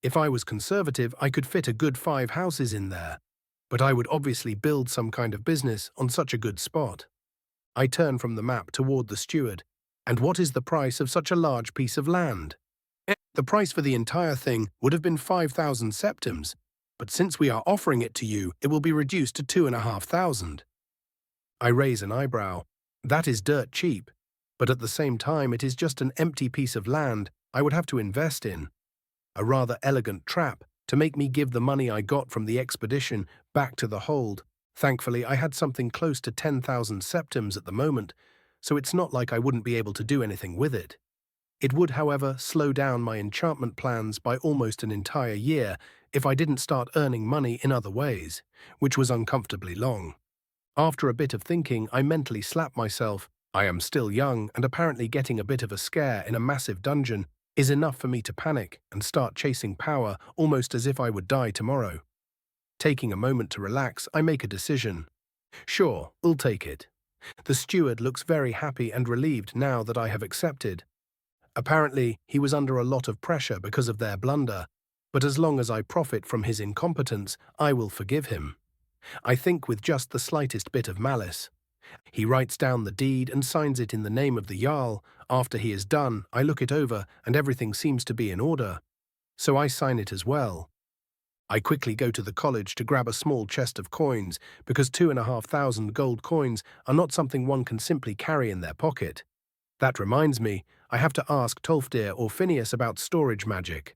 If I was conservative, I could fit a good 5 houses in there, but I would obviously build some kind of business on such a good spot. I turn from the map toward the steward. "And what is the price of such a large piece of land?" "The price for the entire thing would have been 5,000 septims, but since we are offering it to you, it will be reduced to 2,500. I raise an eyebrow. That is dirt cheap, but at the same time it is just an empty piece of land I would have to invest in. A rather elegant trap to make me give the money I got from the expedition back to the hold. Thankfully, I had something close to 10,000 septims at the moment, so it's not like I wouldn't be able to do anything with it. It would, however, slow down my enchantment plans by almost an entire year if I didn't start earning money in other ways, which was uncomfortably long. After a bit of thinking, I mentally slapped myself. I am still young, and apparently getting a bit of a scare in a massive dungeon is enough for me to panic and start chasing power almost as if I would die tomorrow. Taking a moment to relax, I make a decision. Sure, I'll take it. The steward looks very happy and relieved now that I have accepted. Apparently, he was under a lot of pressure because of their blunder, but as long as I profit from his incompetence, I will forgive him. I think with just the slightest bit of malice. He writes down the deed and signs it in the name of the Jarl. After he is done, I look it over and everything seems to be in order. So I sign it as well. I quickly go to the college to grab a small chest of coins because 2,500 gold coins are not something one can simply carry in their pocket. That reminds me, I have to ask Tolfdir or Phineas about storage magic.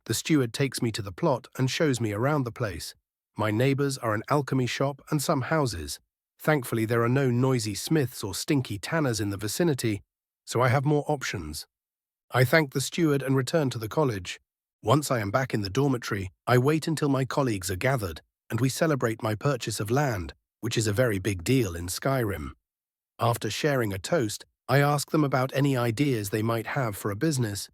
The steward takes me to the plot and shows me around the place. My neighbors are an alchemy shop and some houses. Thankfully, there are no noisy smiths or stinky tanners in the vicinity, so I have more options. I thank the steward and return to the college. Once I am back in the dormitory, I wait until my colleagues are gathered, and we celebrate my purchase of land, which is a very big deal in Skyrim. After sharing a toast, I ask them about any ideas they might have for a business,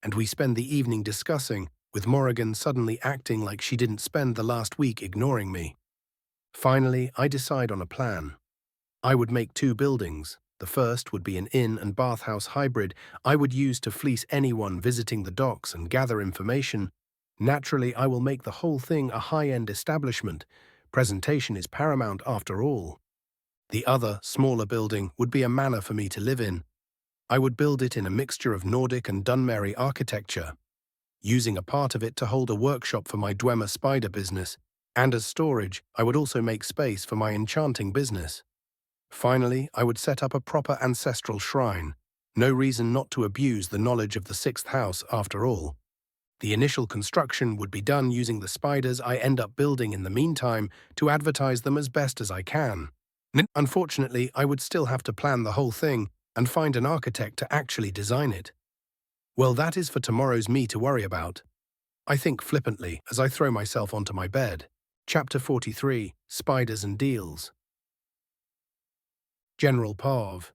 and we spend the evening discussing, with Morrigan suddenly acting like she didn't spend the last week ignoring me. Finally, I decide on a plan. I would make 2 buildings. The first would be an inn and bathhouse hybrid I would use to fleece anyone visiting the docks and gather information. Naturally, I will make the whole thing a high-end establishment. Presentation is paramount after all. The other, smaller building would be a manor for me to live in. I would build it in a mixture of Nordic and Dunmerry architecture, using a part of it to hold a workshop for my Dwemer spider business, and as storage, I would also make space for my enchanting business. Finally, I would set up a proper ancestral shrine. No reason not to abuse the knowledge of the 6th house after all. The initial construction would be done using the spiders I end up building in the meantime to advertise them as best as I can. Unfortunately, I would still have to plan the whole thing and find an architect to actually design it. Well, that is for tomorrow's me to worry about. I think flippantly as I throw myself onto my bed. Chapter 43, Spiders and Deals. General Parv.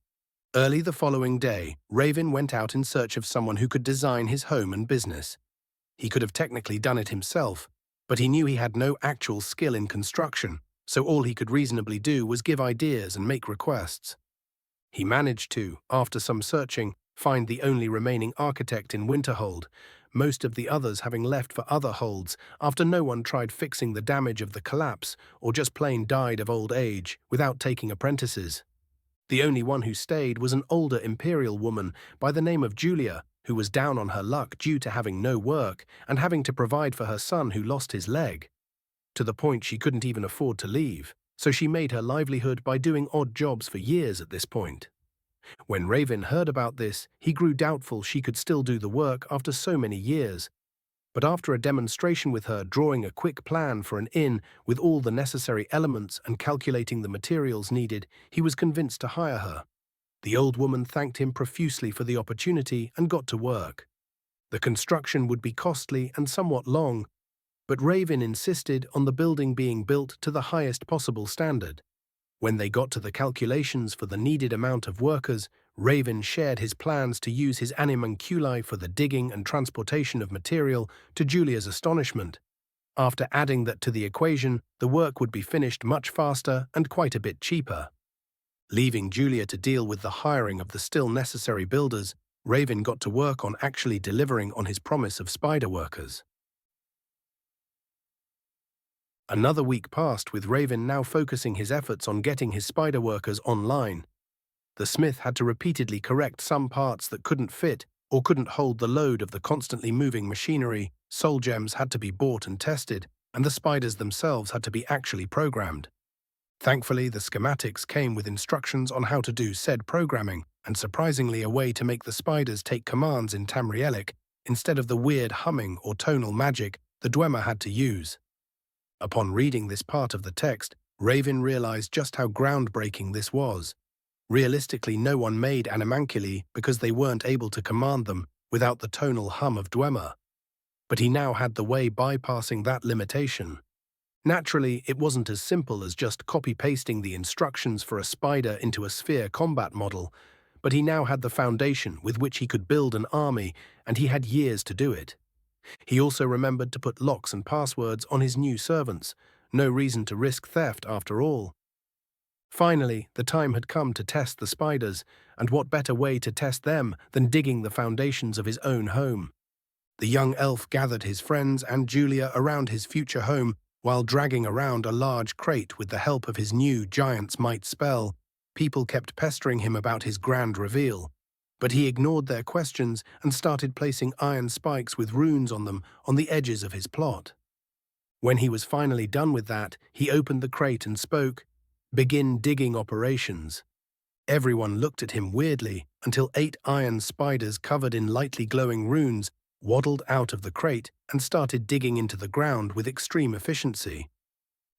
Early the following day, Raven went out in search of someone who could design his home and business. He could have technically done it himself, but he knew he had no actual skill in construction, so all he could reasonably do was give ideas and make requests. He managed to, after some searching, find the only remaining architect in Winterhold, most of the others having left for other holds after no one tried fixing the damage of the collapse or just plain died of old age without taking apprentices. The only one who stayed was an older imperial woman by the name of Julia, who was down on her luck due to having no work and having to provide for her son who lost his leg. To the point she couldn't even afford to leave, so she made her livelihood by doing odd jobs for years at this point. When Raven heard about this, he grew doubtful she could still do the work after so many years. But after a demonstration with her drawing a quick plan for an inn with all the necessary elements and calculating the materials needed, he was convinced to hire her. The old woman thanked him profusely for the opportunity and got to work. The construction would be costly and somewhat long, but Raven insisted on the building being built to the highest possible standard. When they got to the calculations for the needed amount of workers, Raven shared his plans to use his animunculi for the digging and transportation of material, to Julia's astonishment. After adding that to the equation, the work would be finished much faster and quite a bit cheaper. Leaving Julia to deal with the hiring of the still necessary builders, Raven got to work on actually delivering on his promise of spider workers. Another week passed with Raven now focusing his efforts on getting his spider workers online. The smith had to repeatedly correct some parts that couldn't fit or couldn't hold the load of the constantly moving machinery, soul gems had to be bought and tested, and the spiders themselves had to be actually programmed. Thankfully, the schematics came with instructions on how to do said programming, and surprisingly a way to make the spiders take commands in Tamrielic instead of the weird humming or tonal magic the Dwemer had to use. Upon reading this part of the text, Raven realized just how groundbreaking this was. Realistically, no one made animunculi because they weren't able to command them without the tonal hum of Dwemer. But he now had the way bypassing that limitation. Naturally, it wasn't as simple as just copy-pasting the instructions for a spider into a sphere combat model, but he now had the foundation with which he could build an army, and he had years to do it. He also remembered to put locks and passwords on his new servants. No reason to risk theft after all. Finally, the time had come to test the spiders, and what better way to test them than digging the foundations of his own home? The young elf gathered his friends and Julia around his future home while dragging around a large crate with the help of his new giant's might spell. People kept pestering him about his grand reveal, but he ignored their questions and started placing iron spikes with runes on them on the edges of his plot. When he was finally done with that, he opened the crate and spoke, "Begin digging operations." Everyone looked at him weirdly until 8 iron spiders covered in lightly glowing runes waddled out of the crate and started digging into the ground with extreme efficiency.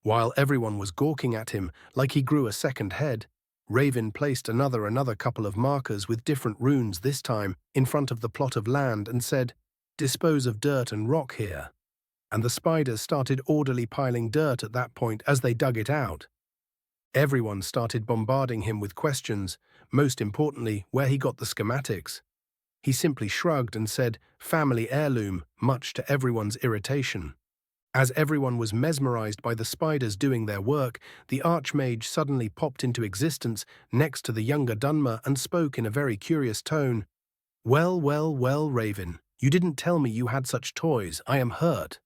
While everyone was gawking at him like he grew a second head, Raven placed another couple of markers with different runes this time in front of the plot of land and said, "Dispose of dirt and rock here." And the spiders started orderly piling dirt at that point as they dug it out. Everyone started bombarding him with questions, most importantly where he got the schematics. He simply shrugged and said, "Family heirloom," much to everyone's irritation. As everyone was mesmerized by the spiders doing their work, the Archmage suddenly popped into existence next to the younger Dunmer and spoke in a very curious tone. "Well, well, well, Raven, you didn't tell me you had such toys. I am hurt."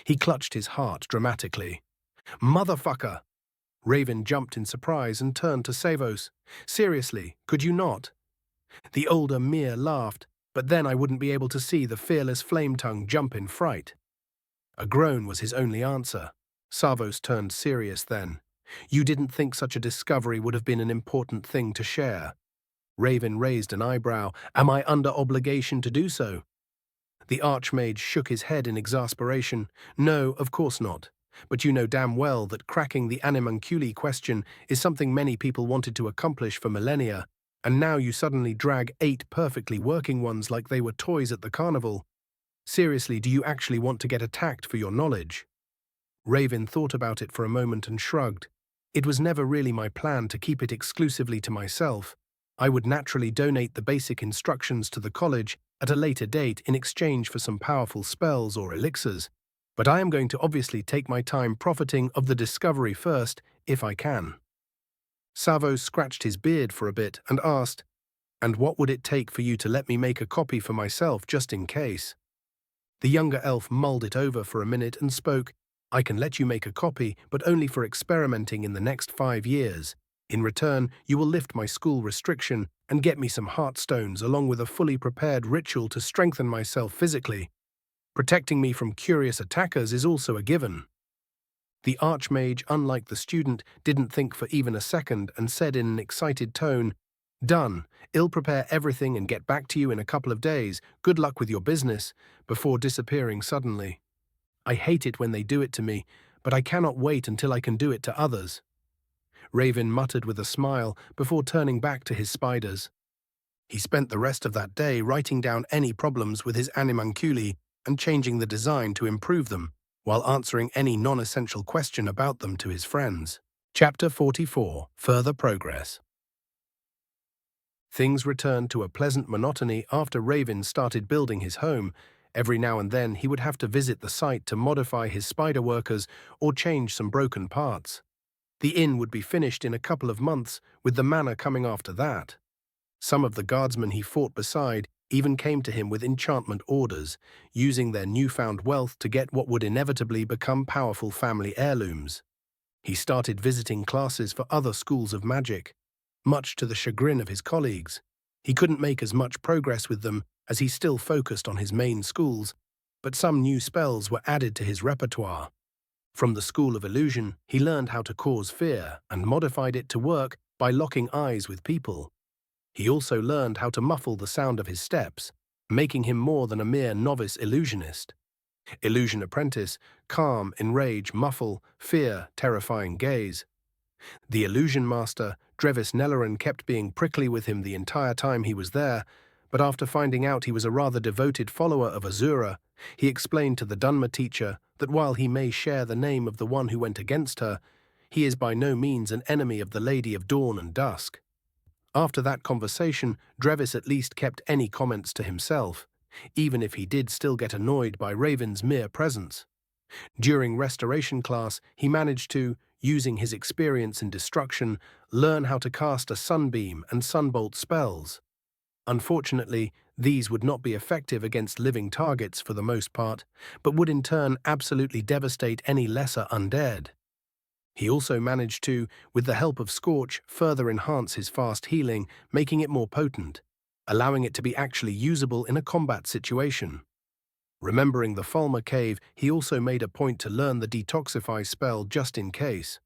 He clutched his heart dramatically. "Motherfucker!" Raven jumped in surprise and turned to Savos. "Seriously, could you not?" The older Mir laughed, but then I wouldn't be able to see the fearless flame-tongue jump in fright. A groan was his only answer. Savos turned serious then. "You didn't think such a discovery would have been an important thing to share?" Raven raised an eyebrow. "Am I under obligation to do so?" The Archmage shook his head in exasperation. "No, of course not. But you know damn well that cracking the animunculi question is something many people wanted to accomplish for millennia, and now you suddenly drag 8 perfectly working ones like they were toys at the carnival. Seriously, do you actually want to get attacked for your knowledge?" Raven thought about it for a moment and shrugged. "It was never really my plan to keep it exclusively to myself. I would naturally donate the basic instructions to the college at a later date in exchange for some powerful spells or elixirs, but I am going to obviously take my time profiting of the discovery first, if I can." Savos scratched his beard for a bit and asked, "And what would it take for you to let me make a copy for myself just in case?" The younger elf mulled it over for a minute and spoke, "I can let you make a copy, but only for experimenting in the next 5 years. In return, you will lift my school restriction and get me some heartstones along with a fully prepared ritual to strengthen myself physically. Protecting me from curious attackers is also a given." The Archmage, unlike the student, didn't think for even a second and said in an excited tone, "Done. I'll prepare everything and get back to you in a couple of days. Good luck with your business," before disappearing suddenly. "I hate it when they do it to me, but I cannot wait until I can do it to others." Raven muttered with a smile before turning back to his spiders. He spent the rest of that day writing down any problems with his animunculi and changing the design to improve them, while answering any non-essential question about them to his friends. Chapter 44. Further Progress. Things returned to a pleasant monotony after Raven started building his home. Every now and then he would have to visit the site to modify his spider workers or change some broken parts. The inn would be finished in a couple of months, with the manor coming after that. Some of the guardsmen he fought beside even came to him with enchantment orders, using their newfound wealth to get what would inevitably become powerful family heirlooms. He started visiting classes for other schools of magic. Much to the chagrin of his colleagues, he couldn't make as much progress with them as he still focused on his main schools, but some new spells were added to his repertoire. From the School of Illusion, he learned how to cause fear and modified it to work by locking eyes with people. He also learned how to muffle the sound of his steps, making him more than a mere novice illusionist. Illusion Apprentice, calm, enrage, muffle, fear, terrifying gaze. The Illusion Master, Drevis Nelleran, kept being prickly with him the entire time he was there, but after finding out he was a rather devoted follower of Azura, he explained to the Dunmer teacher that while he may share the name of the one who went against her, he is by no means an enemy of the Lady of Dawn and Dusk. After that conversation, Drevis at least kept any comments to himself, even if he did still get annoyed by Raven's mere presence. During restoration class, he managed to, using his experience in destruction, learn how to cast a sunbeam and sunbolt spells. Unfortunately, these would not be effective against living targets for the most part, but would in turn absolutely devastate any lesser undead. He also managed to, with the help of Scorch, further enhance his fast healing, making it more potent, allowing it to be actually usable in a combat situation. Remembering the Falmer cave, he also made a point to learn the Detoxify spell just in case.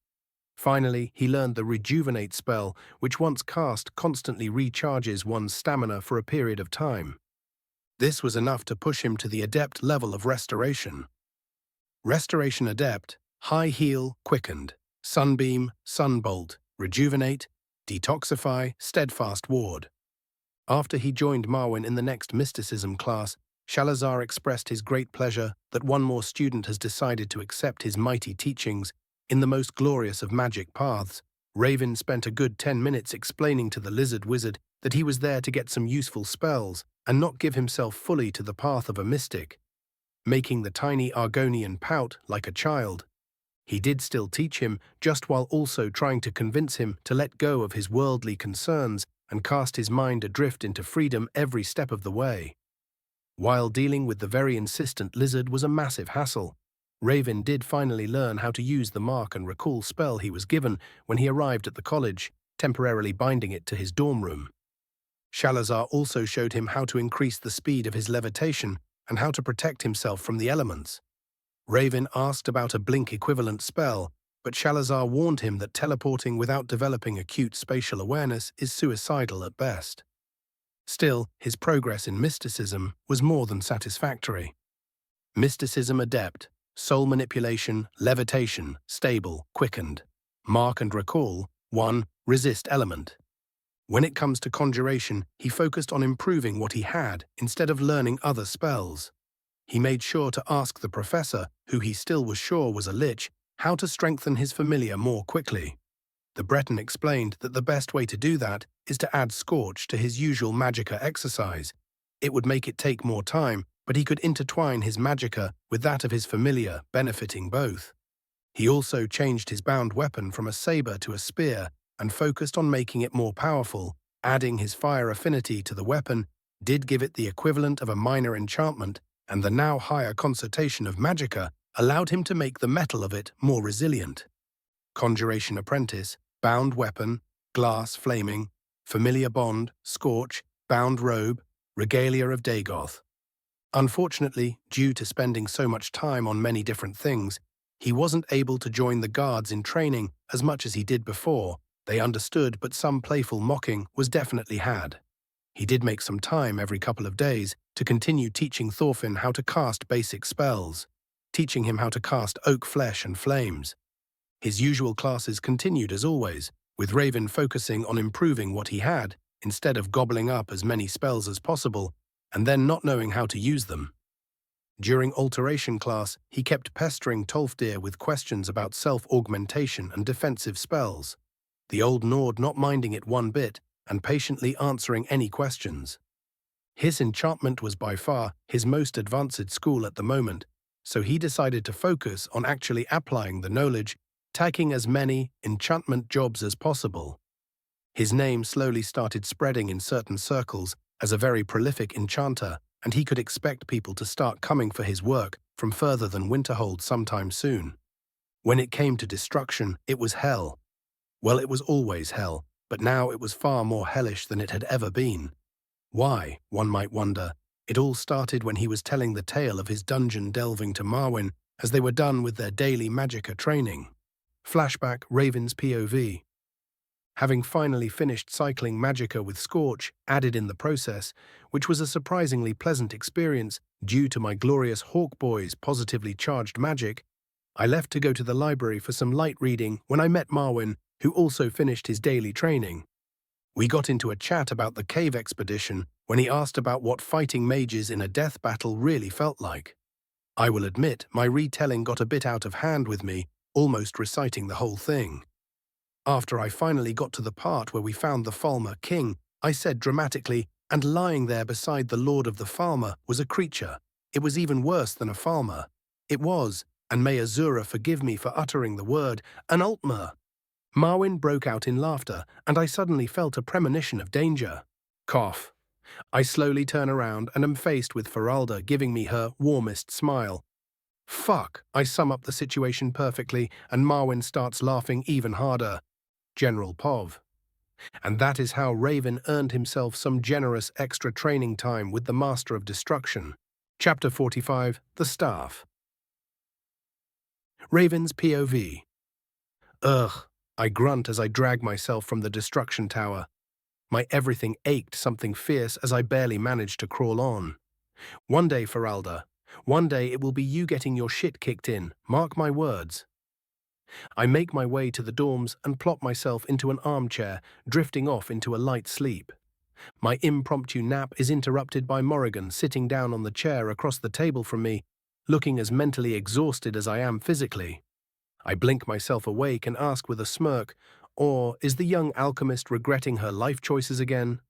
Finally, he learned the Rejuvenate spell, which once cast constantly recharges one's stamina for a period of time. This was enough to push him to the Adept level of Restoration. Restoration Adept, High Heal, Quickened, Sunbeam, Sunbolt, Rejuvenate, Detoxify, Steadfast Ward. After he joined Marwyn in the next Mysticism class, Shalazar expressed his great pleasure that one more student has decided to accept his mighty teachings in the most glorious of magic paths. Raven spent a good 10 minutes explaining to the lizard wizard that he was there to get some useful spells and not give himself fully to the path of a mystic, making the tiny Argonian pout like a child. He did still teach him, just while also trying to convince him to let go of his worldly concerns and cast his mind adrift into freedom every step of the way. While dealing with the very insistent lizard was a massive hassle, Raven did finally learn how to use the Mark and Recall spell he was given when he arrived at the college, temporarily binding it to his dorm room. Shalazar also showed him how to increase the speed of his levitation and how to protect himself from the elements. Raven asked about a blink equivalent spell, but Shalazar warned him that teleporting without developing acute spatial awareness is suicidal at best. Still, his progress in mysticism was more than satisfactory. Mysticism Adept, Soul Manipulation, Levitation, Stable, Quickened. Mark and Recall, 1. Resist Element. When it comes to conjuration, he focused on improving what he had instead of learning other spells. He made sure to ask the professor, who he still was sure was a lich, how to strengthen his familiar more quickly. The Breton explained that the best way to do that is to add Scorch to his usual magicka exercise. It would make it take more time, but he could intertwine his magicka with that of his familiar, benefiting both. He also changed his bound weapon from a saber to a spear and focused on making it more powerful. Adding his fire affinity to the weapon did give it the equivalent of a minor enchantment, and the now higher concentration of magicka allowed him to make the metal of it more resilient. Conjuration Apprentice, Bound Weapon, Glass Flaming, Familiar Bond, Scorch, Bound Robe, Regalia of Dagoth. Unfortunately, due to spending so much time on many different things, he wasn't able to join the guards in training as much as he did before. They understood, but some playful mocking was definitely had. He did make some time every couple of days to continue teaching Thorfinn how to cast basic spells, teaching him how to cast Oak Flesh and Flames. His usual classes continued as always, with Raven focusing on improving what he had instead of gobbling up as many spells as possible and then not knowing how to use them. During Alteration class, he kept pestering Tolfdir with questions about self-augmentation and defensive spells, the old Nord not minding it one bit and patiently answering any questions. His enchantment was by far his most advanced school at the moment, so he decided to focus on actually applying the knowledge, taking as many enchantment jobs as possible. His name slowly started spreading in certain circles as a very prolific enchanter, and he could expect people to start coming for his work from further than Winterhold sometime soon. When it came to destruction, it was hell. Well, it was always hell, but now it was far more hellish than it had ever been. Why, one might wonder. It all started when he was telling the tale of his dungeon delving to Marwyn as they were done with their daily magicka training. Flashback, Raven's POV. Having finally finished cycling magicka with Scorch added in the process, which was a surprisingly pleasant experience due to my glorious Hawk Boy's positively charged magic, I left to go to the library for some light reading when I met Marwyn, who also finished his daily training. We got into a chat about the cave expedition when he asked about what fighting mages in a death battle really felt like. I will admit, my retelling got a bit out of hand with me, almost reciting the whole thing. After I finally got to the part where we found the Falmer king, I said dramatically, and lying there beside the Lord of the Falmer was a creature. It was even worse than a Falmer. It was, And may Azura forgive me for uttering the word, an Altmer. Marwyn broke out in laughter, and I suddenly felt a premonition of danger. Cough. I slowly turn around and am faced with Feralda giving me her warmest smile. Fuck, I sum up the situation perfectly, and Marwyn starts laughing even harder. General Pov. And that is how Raven earned himself some generous extra training time with the Master of Destruction. Chapter 45, The Staff. Raven's POV. Ugh, I grunt as I drag myself from the destruction tower. My everything ached something fierce as I barely managed to crawl on. One day, Feralda, one day it will be you getting your shit kicked in, mark my words. I make my way to the dorms and plop myself into an armchair, drifting off into a light sleep. My impromptu nap is interrupted by Morrigan sitting down on the chair across the table from me, looking as mentally exhausted as I am physically. I blink myself awake and ask with a smirk, or is the young alchemist regretting her life choices again?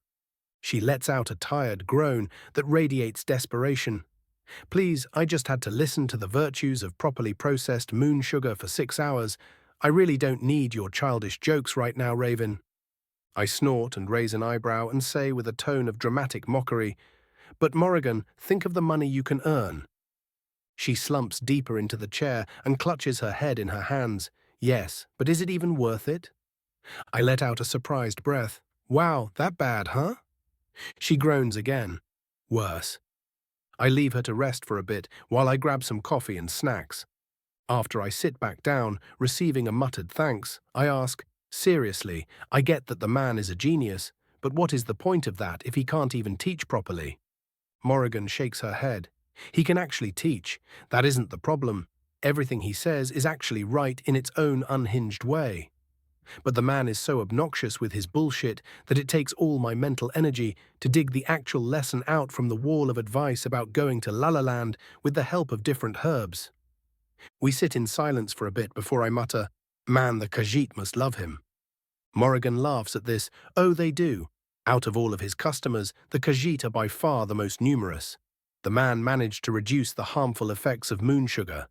She lets out a tired groan that radiates desperation. Please, I just had to listen to the virtues of properly processed moon sugar for 6 hours. I really don't need your childish jokes right now, Raven. I snort and raise an eyebrow and say with a tone of dramatic mockery, but Morrigan, think of the money you can earn. She slumps deeper into the chair and clutches her head in her hands. Yes, but is it even worth it? I let out a surprised breath. Wow, that bad, huh? She groans again. Worse. I leave her to rest for a bit while I grab some coffee and snacks. After I sit back down, receiving a muttered thanks, I ask, seriously, I get that the man is a genius, but what is the point of that if he can't even teach properly? Morrigan shakes her head. He can actually teach. That isn't the problem. Everything he says is actually right in its own unhinged way. But the man is so obnoxious with his bullshit that it takes all my mental energy to dig the actual lesson out from the wall of advice about going to La La Land with the help of different herbs. We sit in silence for a bit before I mutter, man, the Khajiit must love him. Morrigan laughs at this. Oh, they do. Out of all of his customers, the Khajiit are by far the most numerous. The man managed to reduce the harmful effects of moon sugar.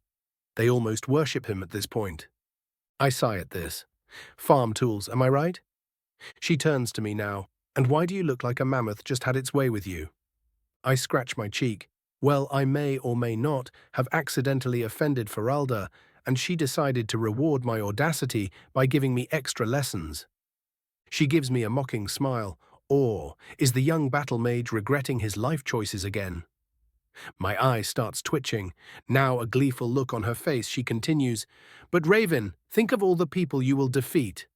They almost worship him at this point. I sigh at this. Farm tools, am I right? She turns to me now. And why do you look like a mammoth just had its way with you? I scratch my cheek. Well, I may or may not have accidentally offended Feralda, and she decided to reward my audacity by giving me extra lessons. She gives me a mocking smile. Or is the young battle mage regretting his life choices again? My eye starts twitching. Now a gleeful look on her face, she continues, but Raven, think of all the people you will defeat.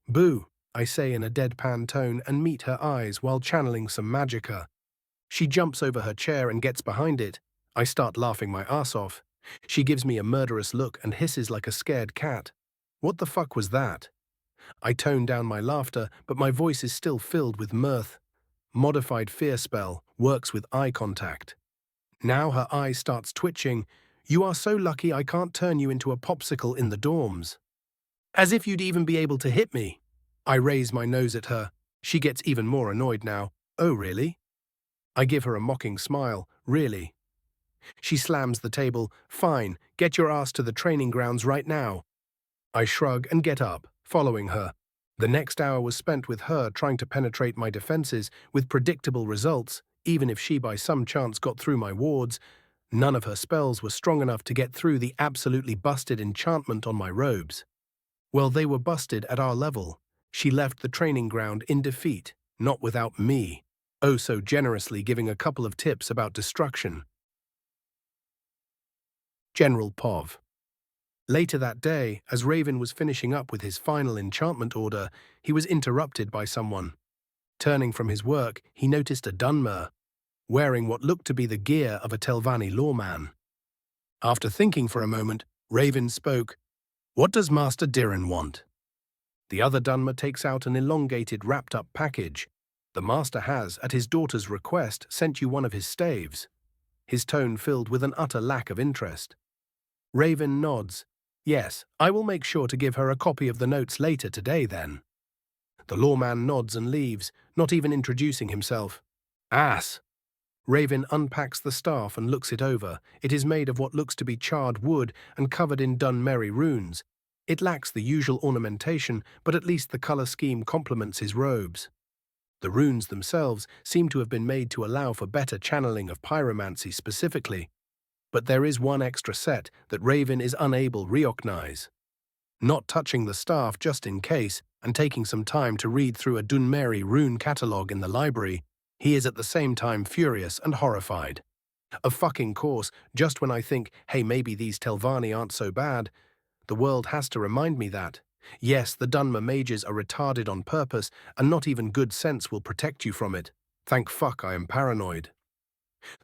Boo, I say in a deadpan tone and meet her eyes while channeling some magicka. She jumps over her chair and gets behind it. I start laughing my ass off. She gives me a murderous look and hisses like a scared cat. What the fuck was that? I tone down my laughter, but my voice is still filled with mirth. Modified fear spell works with eye contact. Now her eye starts twitching. You are so lucky I can't turn you into a popsicle in the dorms. As if you'd even be able to hit me. I raise my nose at her. She gets even more annoyed now. Oh, really? I give her a mocking smile. Really? She slams the table. Fine, get your ass to the training grounds right now. I shrug and get up, following her. The next hour was spent with her trying to penetrate my defenses with predictable results. Even if she by some chance got through my wards, none of her spells were strong enough to get through the absolutely busted enchantment on my robes. Well, they were busted at our level. She left the training ground in defeat, not without me, oh so generously giving a couple of tips about destruction. General Pov. Later that day, as Raven was finishing up with his final enchantment order, he was interrupted by someone. Turning from his work, he noticed a Dunmer, wearing what looked to be the gear of a Telvanni lawman. After thinking for a moment, Raven spoke, "What does Master Diran want?" The other Dunmer takes out an elongated wrapped-up package. The master has, at his daughter's request, sent you one of his staves. His tone filled with an utter lack of interest. Raven nods. Yes, I will make sure to give her a copy of the notes later today then. The lawman nods and leaves, not even introducing himself. Ass. Raven unpacks the staff and looks it over. It is made of what looks to be charred wood and covered in Dunmerry runes. It lacks the usual ornamentation, but at least the color scheme complements his robes. The runes themselves seem to have been made to allow for better channeling of pyromancy specifically, but there is one extra set that Raven is unable to recognize. Not touching the staff just in case, and taking some time to read through a Dunmerry rune catalogue in the library, he is at the same time furious and horrified. Of fucking course, just when I think, hey, maybe these Telvanni aren't so bad, the world has to remind me that, yes, the Dunmer mages are retarded on purpose, and not even good sense will protect you from it. Thank fuck I am paranoid.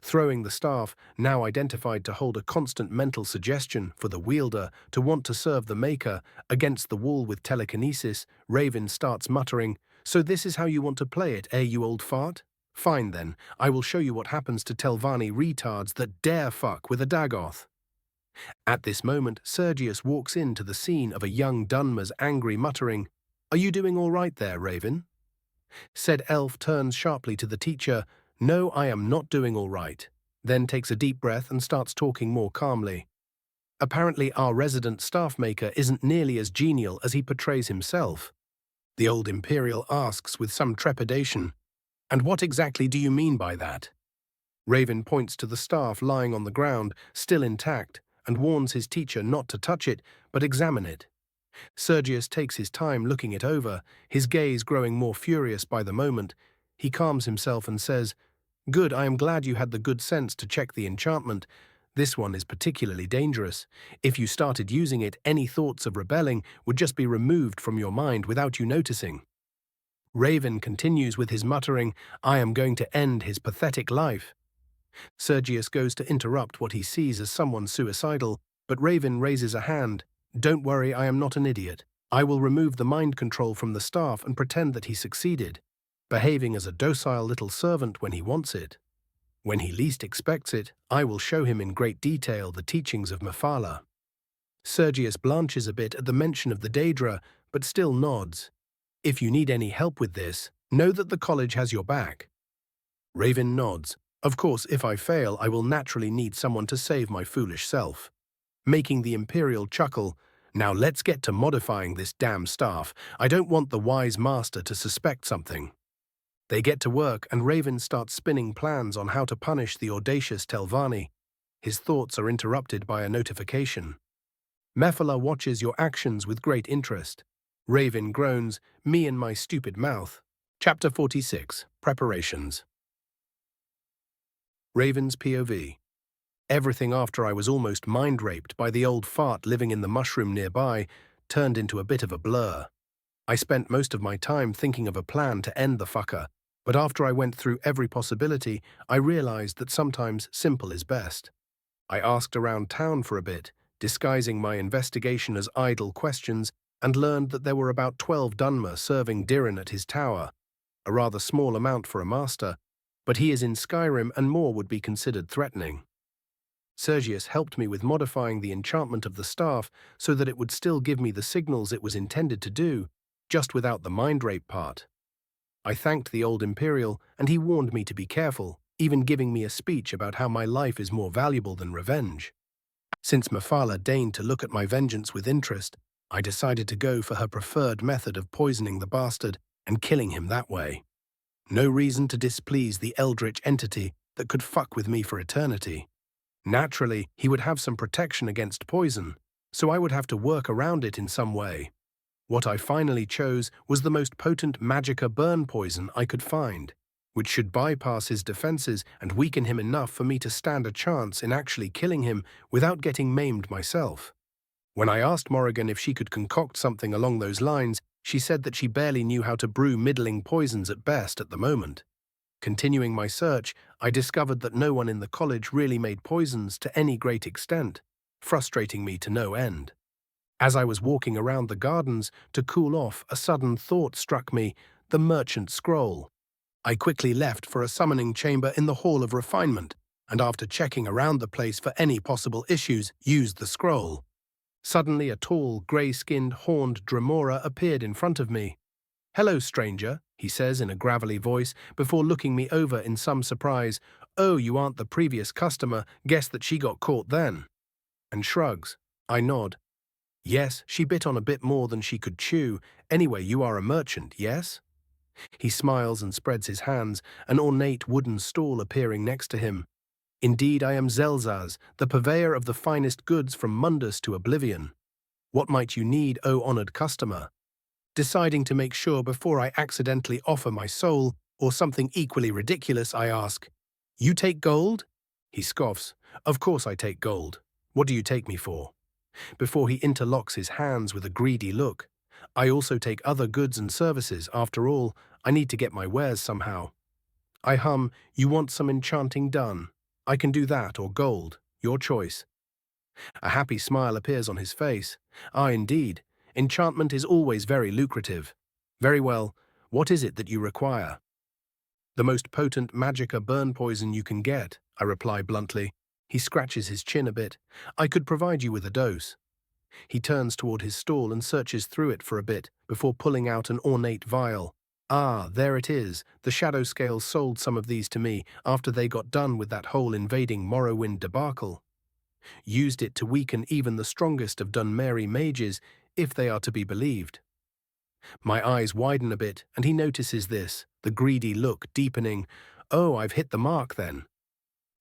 Throwing the staff, now identified to hold a constant mental suggestion for the wielder to want to serve the maker, against the wall with telekinesis, Raven starts muttering, "So this is how you want to play it, eh, you old fart? Fine then, I will show you what happens to Telvanni retards that dare fuck with a Dagoth." At this moment, Sergius walks into the scene of a young Dunmer's angry muttering, "Are you doing all right there, Raven?" Said elf turns sharply to the teacher, "No, I am not doing all right," then takes a deep breath and starts talking more calmly. Apparently our resident staff maker isn't nearly as genial as he portrays himself. The old Imperial asks with some trepidation, "And what exactly do you mean by that?" Raven points to the staff lying on the ground, still intact, and warns his teacher not to touch it, but examine it. Sergius takes his time looking it over, his gaze growing more furious by the moment. He calms himself and says, "Good, I am glad you had the good sense to check the enchantment. This one is particularly dangerous. If you started using it, any thoughts of rebelling would just be removed from your mind without you noticing." Raven continues with his muttering, "I am going to end his pathetic life." Sergius goes to interrupt what he sees as someone suicidal, but Raven raises a hand. "Don't worry, I am not an idiot. I will remove the mind control from the staff and pretend that he succeeded, behaving as a docile little servant when he wants it. When he least expects it, I will show him in great detail the teachings of Mephala." Sergius blanches a bit at the mention of the Daedra, but still nods. "If you need any help with this, know that the college has your back." Raven nods. "Of course, if I fail, I will naturally need someone to save my foolish self." Making the Imperial chuckle, "Now let's get to modifying this damn staff. I don't want the wise master to suspect something." They get to work, and Raven starts spinning plans on how to punish the audacious Telvanni. His thoughts are interrupted by a notification. Mephala watches your actions with great interest. Raven groans, "Me and my stupid mouth." Chapter 46. Preparations. Raven's POV. Everything after I was almost mind-raped by the old fart living in the mushroom nearby turned into a bit of a blur. I spent most of my time thinking of a plan to end the fucker, but after I went through every possibility, I realized that sometimes simple is best. I asked around town for a bit, disguising my investigation as idle questions, and learned that there were about 12 Dunmer serving Diren at his tower, a rather small amount for a master, but he is in Skyrim and more would be considered threatening. Sergius helped me with modifying the enchantment of the staff so that it would still give me the signals it was intended to do, just without the mind rape part. I thanked the old Imperial, and he warned me to be careful, even giving me a speech about how my life is more valuable than revenge. Since Mephala deigned to look at my vengeance with interest, I decided to go for her preferred method of poisoning the bastard and killing him that way. No reason to displease the eldritch entity that could fuck with me for eternity. Naturally, he would have some protection against poison, so I would have to work around it in some way. What I finally chose was the most potent magicka burn poison I could find, which should bypass his defenses and weaken him enough for me to stand a chance in actually killing him without getting maimed myself. When I asked Morrigan if she could concoct something along those lines, she said that she barely knew how to brew middling poisons at best at the moment. Continuing my search, I discovered that no one in the college really made poisons to any great extent, frustrating me to no end. As I was walking around the gardens to cool off, a sudden thought struck me: the merchant scroll. I quickly left for a summoning chamber in the Hall of Refinement, and after checking around the place for any possible issues, used the scroll. Suddenly a tall, grey-skinned, horned Dremora appeared in front of me. "Hello, stranger," he says in a gravelly voice, before looking me over in some surprise. "Oh, you aren't the previous customer, guess that she got caught then," and shrugs. I nod. "Yes, she bit on a bit more than she could chew. Anyway, you are a merchant, yes?" He smiles and spreads his hands, an ornate wooden stall appearing next to him. "Indeed, I am Zelzaz, the purveyor of the finest goods from Mundus to oblivion. What might you need, O honored customer?" Deciding to make sure before I accidentally offer my soul, or something equally ridiculous, I ask, "You take gold?" He scoffs. "Of course I take gold. What do you take me for?" Before he interlocks his hands with a greedy look. "I also take other goods and services. After all, I need to get my wares somehow." I hum, "You want some enchanting done? I can do that, or gold. Your choice." A happy smile appears on his face. "Ah, indeed. Enchantment is always very lucrative. Very well. What is it that you require?" "The most potent magicka burn poison you can get," I reply bluntly. He scratches his chin a bit. "I could provide you with a dose." He turns toward his stall and searches through it for a bit before pulling out an ornate vial. "Ah, there it is. The Shadow Scales sold some of these to me after they got done with that whole invading Morrowind debacle. Used it to weaken even the strongest of Dunmeri mages, if they are to be believed." My eyes widen a bit, and he notices this, the greedy look deepening. "Oh, I've hit the mark then."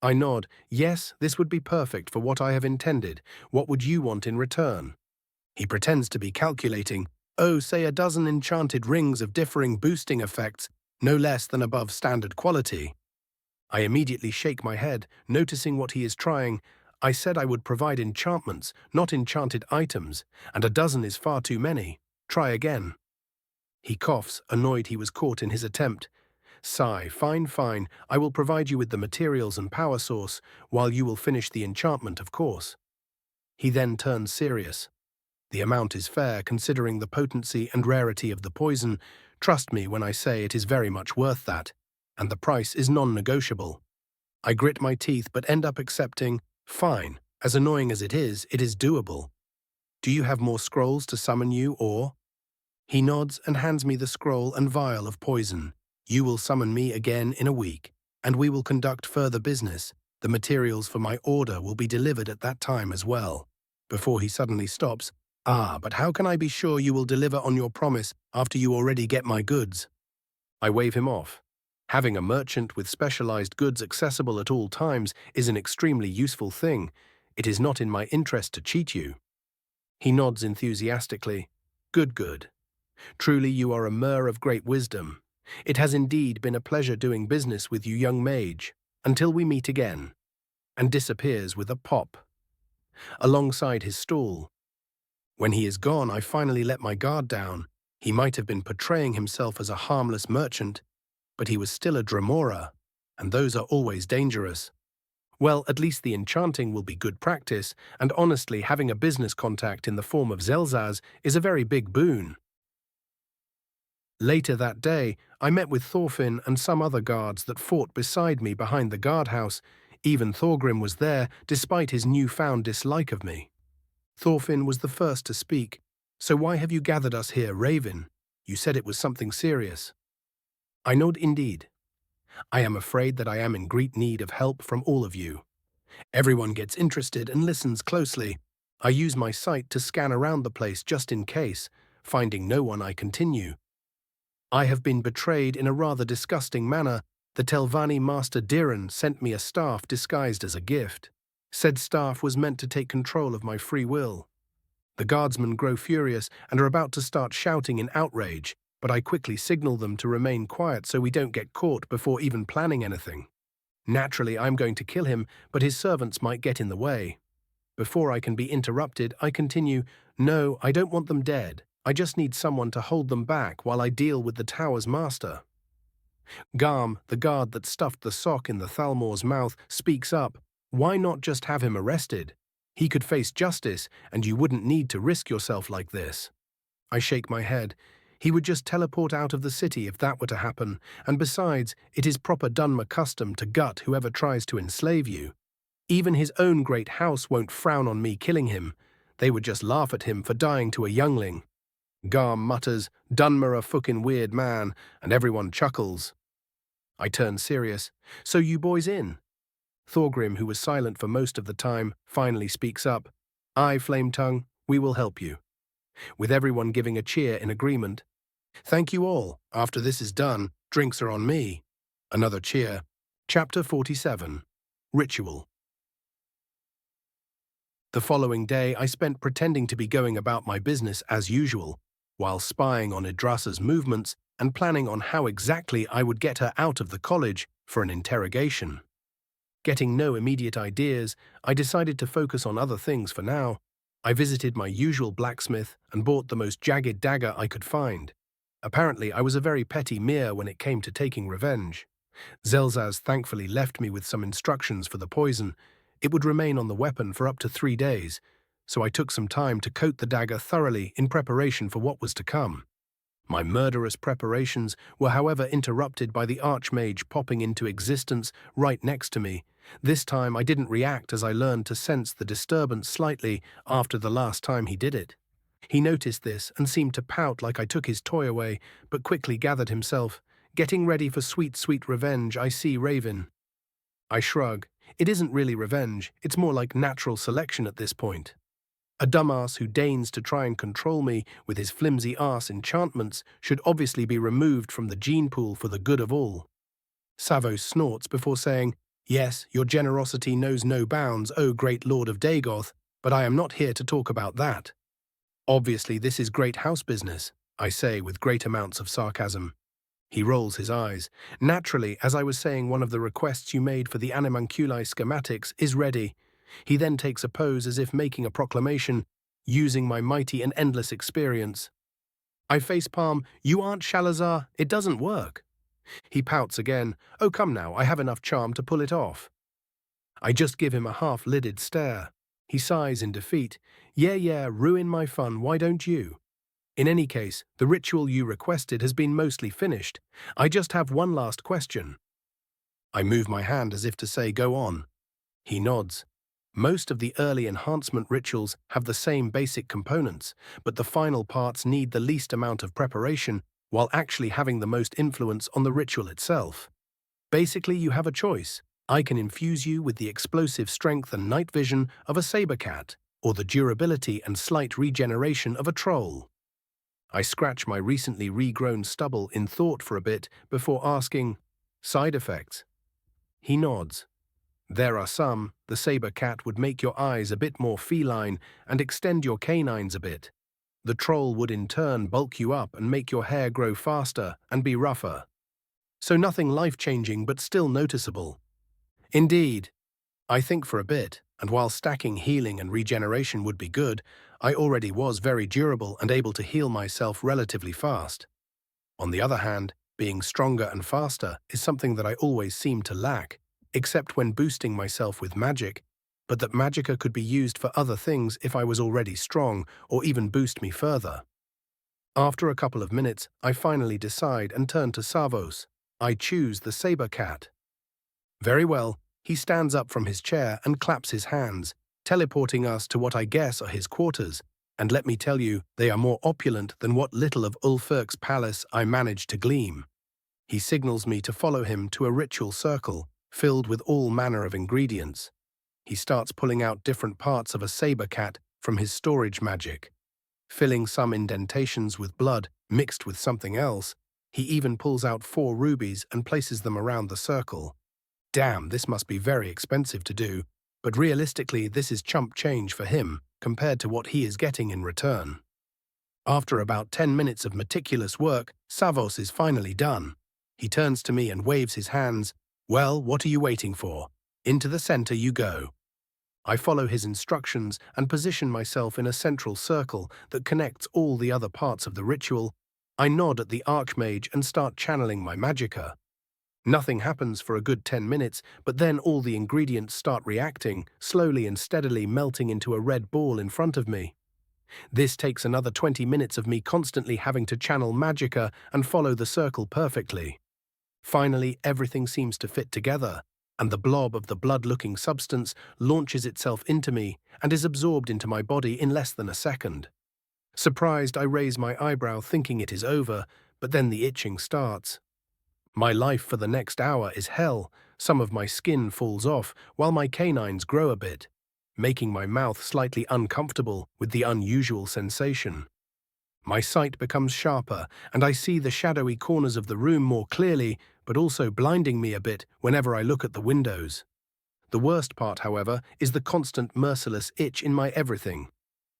I nod. "Yes, this would be perfect for what I have intended. What would you want in return?" He pretends to be calculating. "Oh, say a dozen enchanted rings of differing boosting effects, no less than above standard quality." I immediately shake my head, noticing what he is trying. I said I would provide enchantments, not enchanted items, and a dozen is far too many. Try again. He coughs, annoyed he was caught in his attempt. Sigh, "Fine, fine, I will provide you with the materials and power source, while you will finish the enchantment, of course." He then turns serious. "The amount is fair, considering the potency and rarity of the poison. Trust me when I say it is very much worth that, and the price is non-negotiable." I grit my teeth but end up accepting. "Fine, as annoying as it is doable. Do you have more scrolls to summon you, or?" He nods and hands me the scroll and vial of poison. "You will summon me again in a week, and we will conduct further business. The materials for my order will be delivered at that time as well." Before he suddenly stops, "Ah, but how can I be sure you will deliver on your promise after you already get my goods?" I wave him off. Having a merchant with specialized goods accessible at all times is an extremely useful thing. It is not in my interest to cheat you. He nods enthusiastically. "Good, good. Truly you are a mer of great wisdom. It has indeed been a pleasure doing business with you, young mage. Until we meet again." And disappears with a pop, alongside his stall. When he is gone, I finally let my guard down. He might have been portraying himself as a harmless merchant, but he was still a Dremora, and those are always dangerous. Well, at least the enchanting will be good practice, and honestly, having a business contact in the form of Zelzaz is a very big boon. Later that day, I met with Thorfinn and some other guards that fought beside me behind the guardhouse. Even Thorgrim was there, despite his newfound dislike of me. Thorfinn was the first to speak. "So why have you gathered us here, Raven? You said it was something serious." I nod indeed. "I am afraid that I am in great need of help from all of you." Everyone gets interested and listens closely. I use my sight to scan around the place just in case. Finding no one, I continue. "I have been betrayed in a rather disgusting manner. The Telvanni Master Diran sent me a staff disguised as a gift. Said staff was meant to take control of my free will." The guardsmen grow furious and are about to start shouting in outrage, but I quickly signal them to remain quiet so we don't get caught before even planning anything. Naturally, I'm going to kill him, but his servants might get in the way. Before I can be interrupted, I continue, "No, I don't want them dead. I just need someone to hold them back while I deal with the tower's master." Garm, the guard that stuffed the sock in the Thalmor's mouth, speaks up. "Why not just have him arrested? He could face justice, and you wouldn't need to risk yourself like this." I shake my head. "He would just teleport out of the city if that were to happen, and besides, it is proper Dunmer custom to gut whoever tries to enslave you. Even his own great house won't frown on me killing him. They would just laugh at him for dying to a youngling." Garm mutters, "Dunmer a fucking weird man," and everyone chuckles. I turn serious. "So you boys in? Thorgrim, who was silent for most of the time, finally speaks up. "Aye, Flametongue, we will help you," with everyone giving a cheer in agreement. "Thank you all. After this is done, drinks are on me." Another cheer. Chapter 47. Ritual. The following day I spent pretending to be going about my business as usual, while spying on Idrasa's movements and planning on how exactly I would get her out of the college for an interrogation. Getting no immediate ideas, I decided to focus on other things for now. I visited my usual blacksmith and bought the most jagged dagger I could find. Apparently, I was a very petty Mir when it came to taking revenge. Zelzaz thankfully left me with some instructions for the poison. It would remain on the weapon for up to 3 days, so I took some time to coat the dagger thoroughly in preparation for what was to come. My murderous preparations were however interrupted by the Archmage popping into existence right next to me. This time I didn't react as I learned to sense the disturbance slightly after the last time he did it. He noticed this and seemed to pout like I took his toy away, but quickly gathered himself. "Getting ready for sweet, sweet revenge, I see, Raven." I shrug. It isn't really revenge, it's more like natural selection at this point. A dumbass who deigns to try and control me with his flimsy arse enchantments should obviously be removed from the gene pool for the good of all. Savos snorts before saying, "Yes, your generosity knows no bounds, O great lord of Dagoth, but I am not here to talk about that." "Obviously this is great house business," I say with great amounts of sarcasm. He rolls his eyes. "Naturally, as I was saying, one of the requests you made for the animunculi schematics is ready." He then takes a pose as if making a proclamation, using my mighty and endless experience. I facepalm. "You aren't Shalazar, it doesn't work." He pouts again. "Oh, come now, I have enough charm to pull it off." I just give him a half-lidded stare. He sighs in defeat. Yeah, ruin my fun, why don't you? In any case, the ritual you requested has been mostly finished. I just have one last question." I move my hand as if to say, "Go on." He nods. Most of the early enhancement rituals have the same basic components, but the final parts need the least amount of preparation while actually having the most influence on the ritual itself. Basically, you have a choice. I can infuse you with the explosive strength and night vision of a saber cat, or the durability and slight regeneration of a troll. I scratch my recently regrown stubble in thought for a bit before asking, "Side effects?" He nods. "There are some. The saber cat would make your eyes a bit more feline and extend your canines a bit. The troll would in turn bulk you up and make your hair grow faster and be rougher. So nothing life-changing but still noticeable." Indeed. I think for a bit, and while stacking healing and regeneration would be good, I already was very durable and able to heal myself relatively fast. On the other hand, being stronger and faster is something that I always seem to lack, except when boosting myself with magic, but that magicka could be used for other things if I was already strong, or even boost me further. After a couple of minutes, I finally decide and turn to Savos. I choose the saber cat. Very well. He stands up from his chair and claps his hands, teleporting us to what I guess are his quarters, and let me tell you, they are more opulent than what little of Ulfirk's palace I managed to glean. He signals me to follow him to a ritual circle, filled with all manner of ingredients. He starts pulling out different parts of a saber cat from his storage magic. Filling some indentations with blood mixed with something else, he even pulls out 4 rubies and places them around the circle. Damn, this must be very expensive to do, but realistically this is chump change for him compared to what he is getting in return. After about 10 minutes of meticulous work, Savos is finally done. He turns to me and waves his hands. "Well, what are you waiting for? Into the center you go." I follow his instructions and position myself in a central circle that connects all the other parts of the ritual. I nod at the Archmage and start channeling my magicka. Nothing happens for a good 10 minutes, but then all the ingredients start reacting, slowly and steadily melting into a red ball in front of me. This takes another 20 minutes of me constantly having to channel magicka and follow the circle perfectly. Finally, everything seems to fit together, and the blob of the blood-looking substance launches itself into me and is absorbed into my body in less than a second. Surprised, I raise my eyebrow thinking it is over, but then the itching starts. My life for the next hour is hell. Some of my skin falls off, while my canines grow a bit, making my mouth slightly uncomfortable with the unusual sensation. My sight becomes sharper, and I see the shadowy corners of the room more clearly, but also blinding me a bit whenever I look at the windows. The worst part, however, is the constant merciless itch in my everything.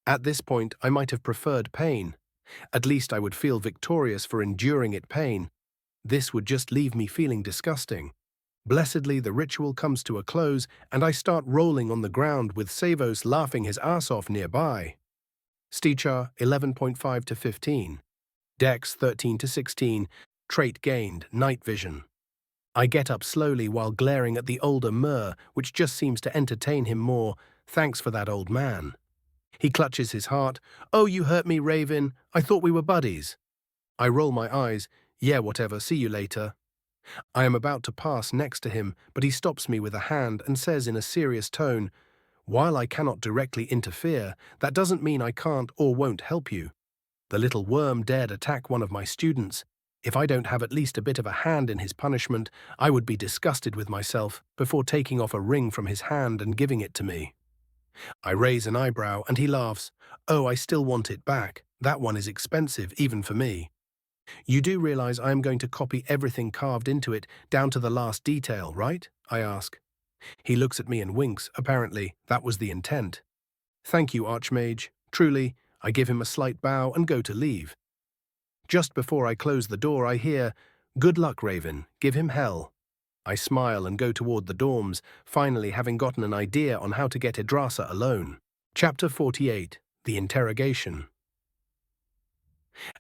At this point, I might have preferred pain. At least I would feel victorious for enduring it pain. This would just leave me feeling disgusting. Blessedly, the ritual comes to a close, and I start rolling on the ground with Savos laughing his ass off nearby. Stichar 11.5 to 15. Dex 13 to 16. Trait gained, night vision. I get up slowly while glaring at the older Mer, which just seems to entertain him more. Thanks for that, old man. He clutches his heart. Oh, you hurt me, Raven. I thought we were buddies. I roll my eyes. Yeah, whatever, see you later. I am about to pass next to him, but he stops me with a hand and says in a serious tone, while I cannot directly interfere, that doesn't mean I can't or won't help you. The little worm dared attack one of my students. If I don't have at least a bit of a hand in his punishment, I would be disgusted with myself before taking off a ring from his hand and giving it to me. I raise an eyebrow and he laughs. Oh, I still want it back. That one is expensive, even for me. You do realize I am going to copy everything carved into it, down to the last detail, right? I ask. He looks at me and winks. Apparently, that was the intent. Thank you, Archmage. Truly. I give him a slight bow and go to leave. Just before I close the door, I hear, good luck, Raven. Give him hell. I smile and go toward the dorms, finally having gotten an idea on how to get Idrasa alone. Chapter 48. The Interrogation.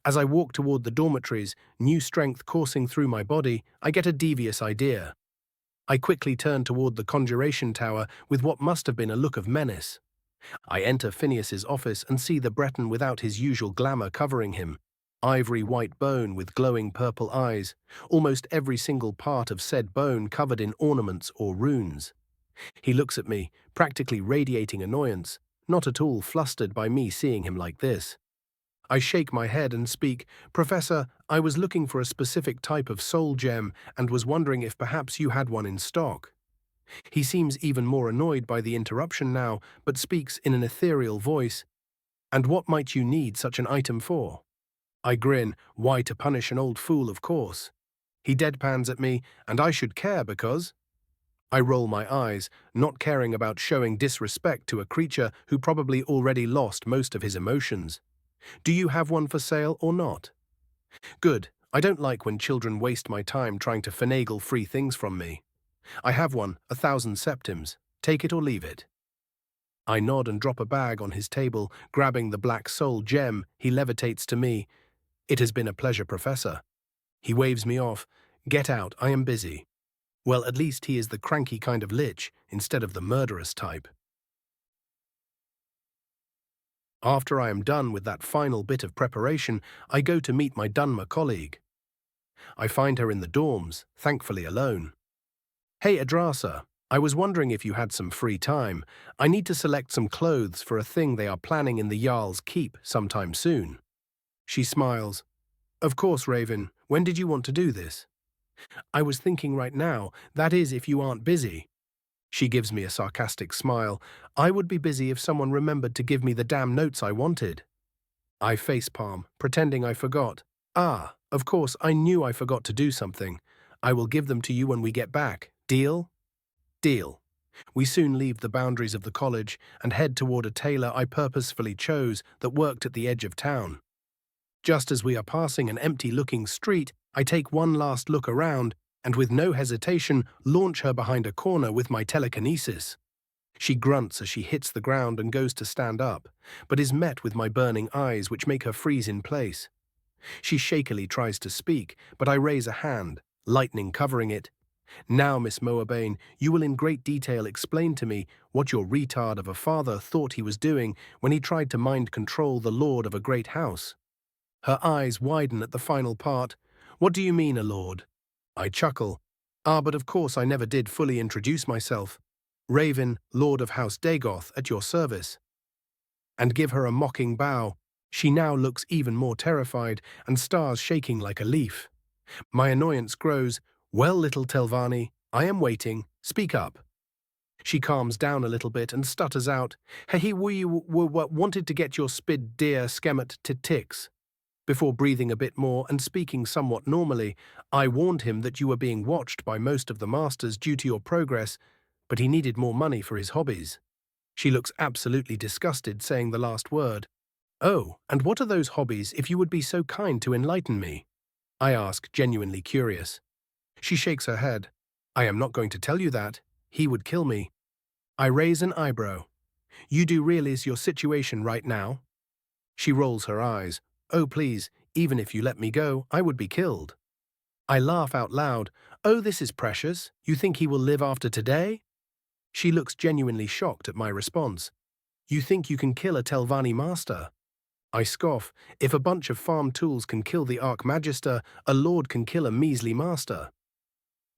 As I walk toward the dormitories, new strength coursing through my body, I get a devious idea. I quickly turn toward the conjuration tower with what must have been a look of menace. I enter Phineas's office and see the Breton without his usual glamour covering him. Ivory white bone with glowing purple eyes, almost every single part of said bone covered in ornaments or runes. He looks at me, practically radiating annoyance, not at all flustered by me seeing him like this. I shake my head and speak, Professor, I was looking for a specific type of soul gem and was wondering if perhaps you had one in stock. He seems even more annoyed by the interruption now, but speaks in an ethereal voice. And what might you need such an item for? I grin, why to punish an old fool, of course. He deadpans at me, and I should care because... I roll my eyes, not caring about showing disrespect to a creature who probably already lost most of his emotions. Do you have one for sale or not? Good, I don't like when children waste my time trying to finagle free things from me. I have one, 1,000 septims. Take it or leave it. I nod and drop a bag on his table, grabbing the black soul gem. He levitates to me. It has been a pleasure, Professor. He waves me off. Get out, I am busy. Well, at least he is the cranky kind of lich, instead of the murderous type. After I am done with that final bit of preparation, I go to meet my Dunmer colleague. I find her in the dorms, thankfully alone. Hey, Idrasa, I was wondering if you had some free time. I need to select some clothes for a thing they are planning in the Jarl's Keep sometime soon. She smiles. Of course, Raven. When did you want to do this? I was thinking right now, that is if you aren't busy. She gives me a sarcastic smile. I would be busy if someone remembered to give me the damn notes I wanted. I facepalm, pretending I forgot. Ah, of course, I knew I forgot to do something. I will give them to you when we get back. Deal? Deal. We soon leave the boundaries of the college and head toward a tailor I purposefully chose that worked at the edge of town. Just as we are passing an empty-looking street, I take one last look around and with no hesitation launch her behind a corner with my telekinesis. She grunts as she hits the ground and goes to stand up, but is met with my burning eyes which make her freeze in place. She shakily tries to speak, but I raise a hand, lightning covering it. Now, Miss Moabane, you will in great detail explain to me what your retard of a father thought he was doing when he tried to mind control the lord of a great house. Her eyes widen at the final part. What do you mean, a lord? I chuckle. Ah, but of course I never did fully introduce myself. Raven, Lord of House Dagoth, at your service. And give her a mocking bow. She now looks even more terrified and stars shaking like a leaf. My annoyance grows. Well, little Telvanni, I am waiting. Speak up. She calms down a little bit and stutters out, He wanted to get your spid dear skemet tix. Before breathing a bit more and speaking somewhat normally, I warned him that you were being watched by most of the masters due to your progress, but he needed more money for his hobbies. She looks absolutely disgusted, saying the last word. Oh, and what are those hobbies, if you would be so kind to enlighten me? I ask, genuinely curious. She shakes her head. I am not going to tell you that. He would kill me. I raise an eyebrow. You do realize your situation right now? She rolls her eyes. Oh, please, even if you let me go, I would be killed. I laugh out loud. Oh, this is precious. You think he will live after today? She looks genuinely shocked at my response. You think you can kill a Telvanni master? I scoff. If a bunch of farm tools can kill the Archmagister, a lord can kill a measly master.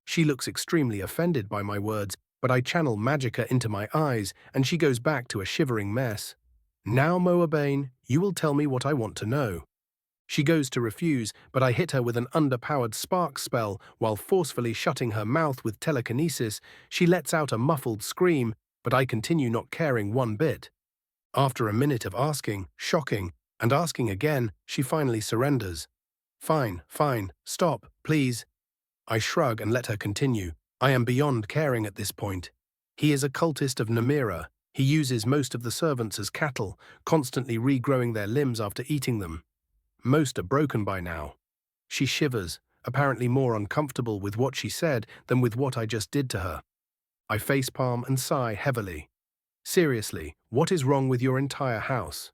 She looks extremely offended by my words, but I channel Magica into my eyes, and she goes back to a shivering mess. Now, Moabane, you will tell me what I want to know. She goes to refuse, but I hit her with an underpowered spark spell while forcefully shutting her mouth with telekinesis. She lets out a muffled scream, but I continue not caring one bit. After a minute of asking, shocking, and asking again, she finally surrenders. Fine, stop, please. I shrug and let her continue. I am beyond caring at this point. He is a cultist of Namira. He uses most of the servants as cattle, constantly regrowing their limbs after eating them. Most are broken by now. She shivers, apparently more uncomfortable with what she said than with what I just did to her. I facepalm and sigh heavily. Seriously, what is wrong with your entire house?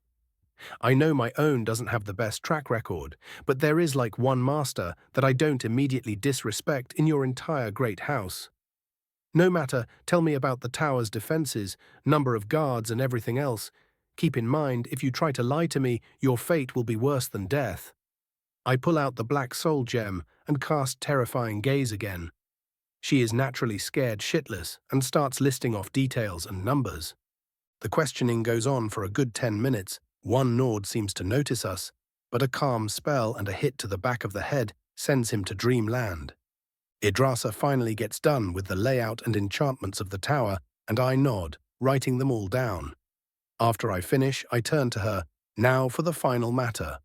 I know my own doesn't have the best track record, but there is like one master that I don't immediately disrespect in your entire great house. No matter, tell me about the tower's defenses, number of guards and everything else. Keep in mind, if you try to lie to me, your fate will be worse than death. I pull out the black soul gem and cast terrifying gaze again. She is naturally scared shitless and starts listing off details and numbers. The questioning goes on for a good 10 minutes. One Nord seems to notice us, but a calm spell and a hit to the back of the head sends him to dreamland. Idrasa finally gets done with the layout and enchantments of the tower, and I nod, writing them all down. After I finish, I turn to her, now for the final matter.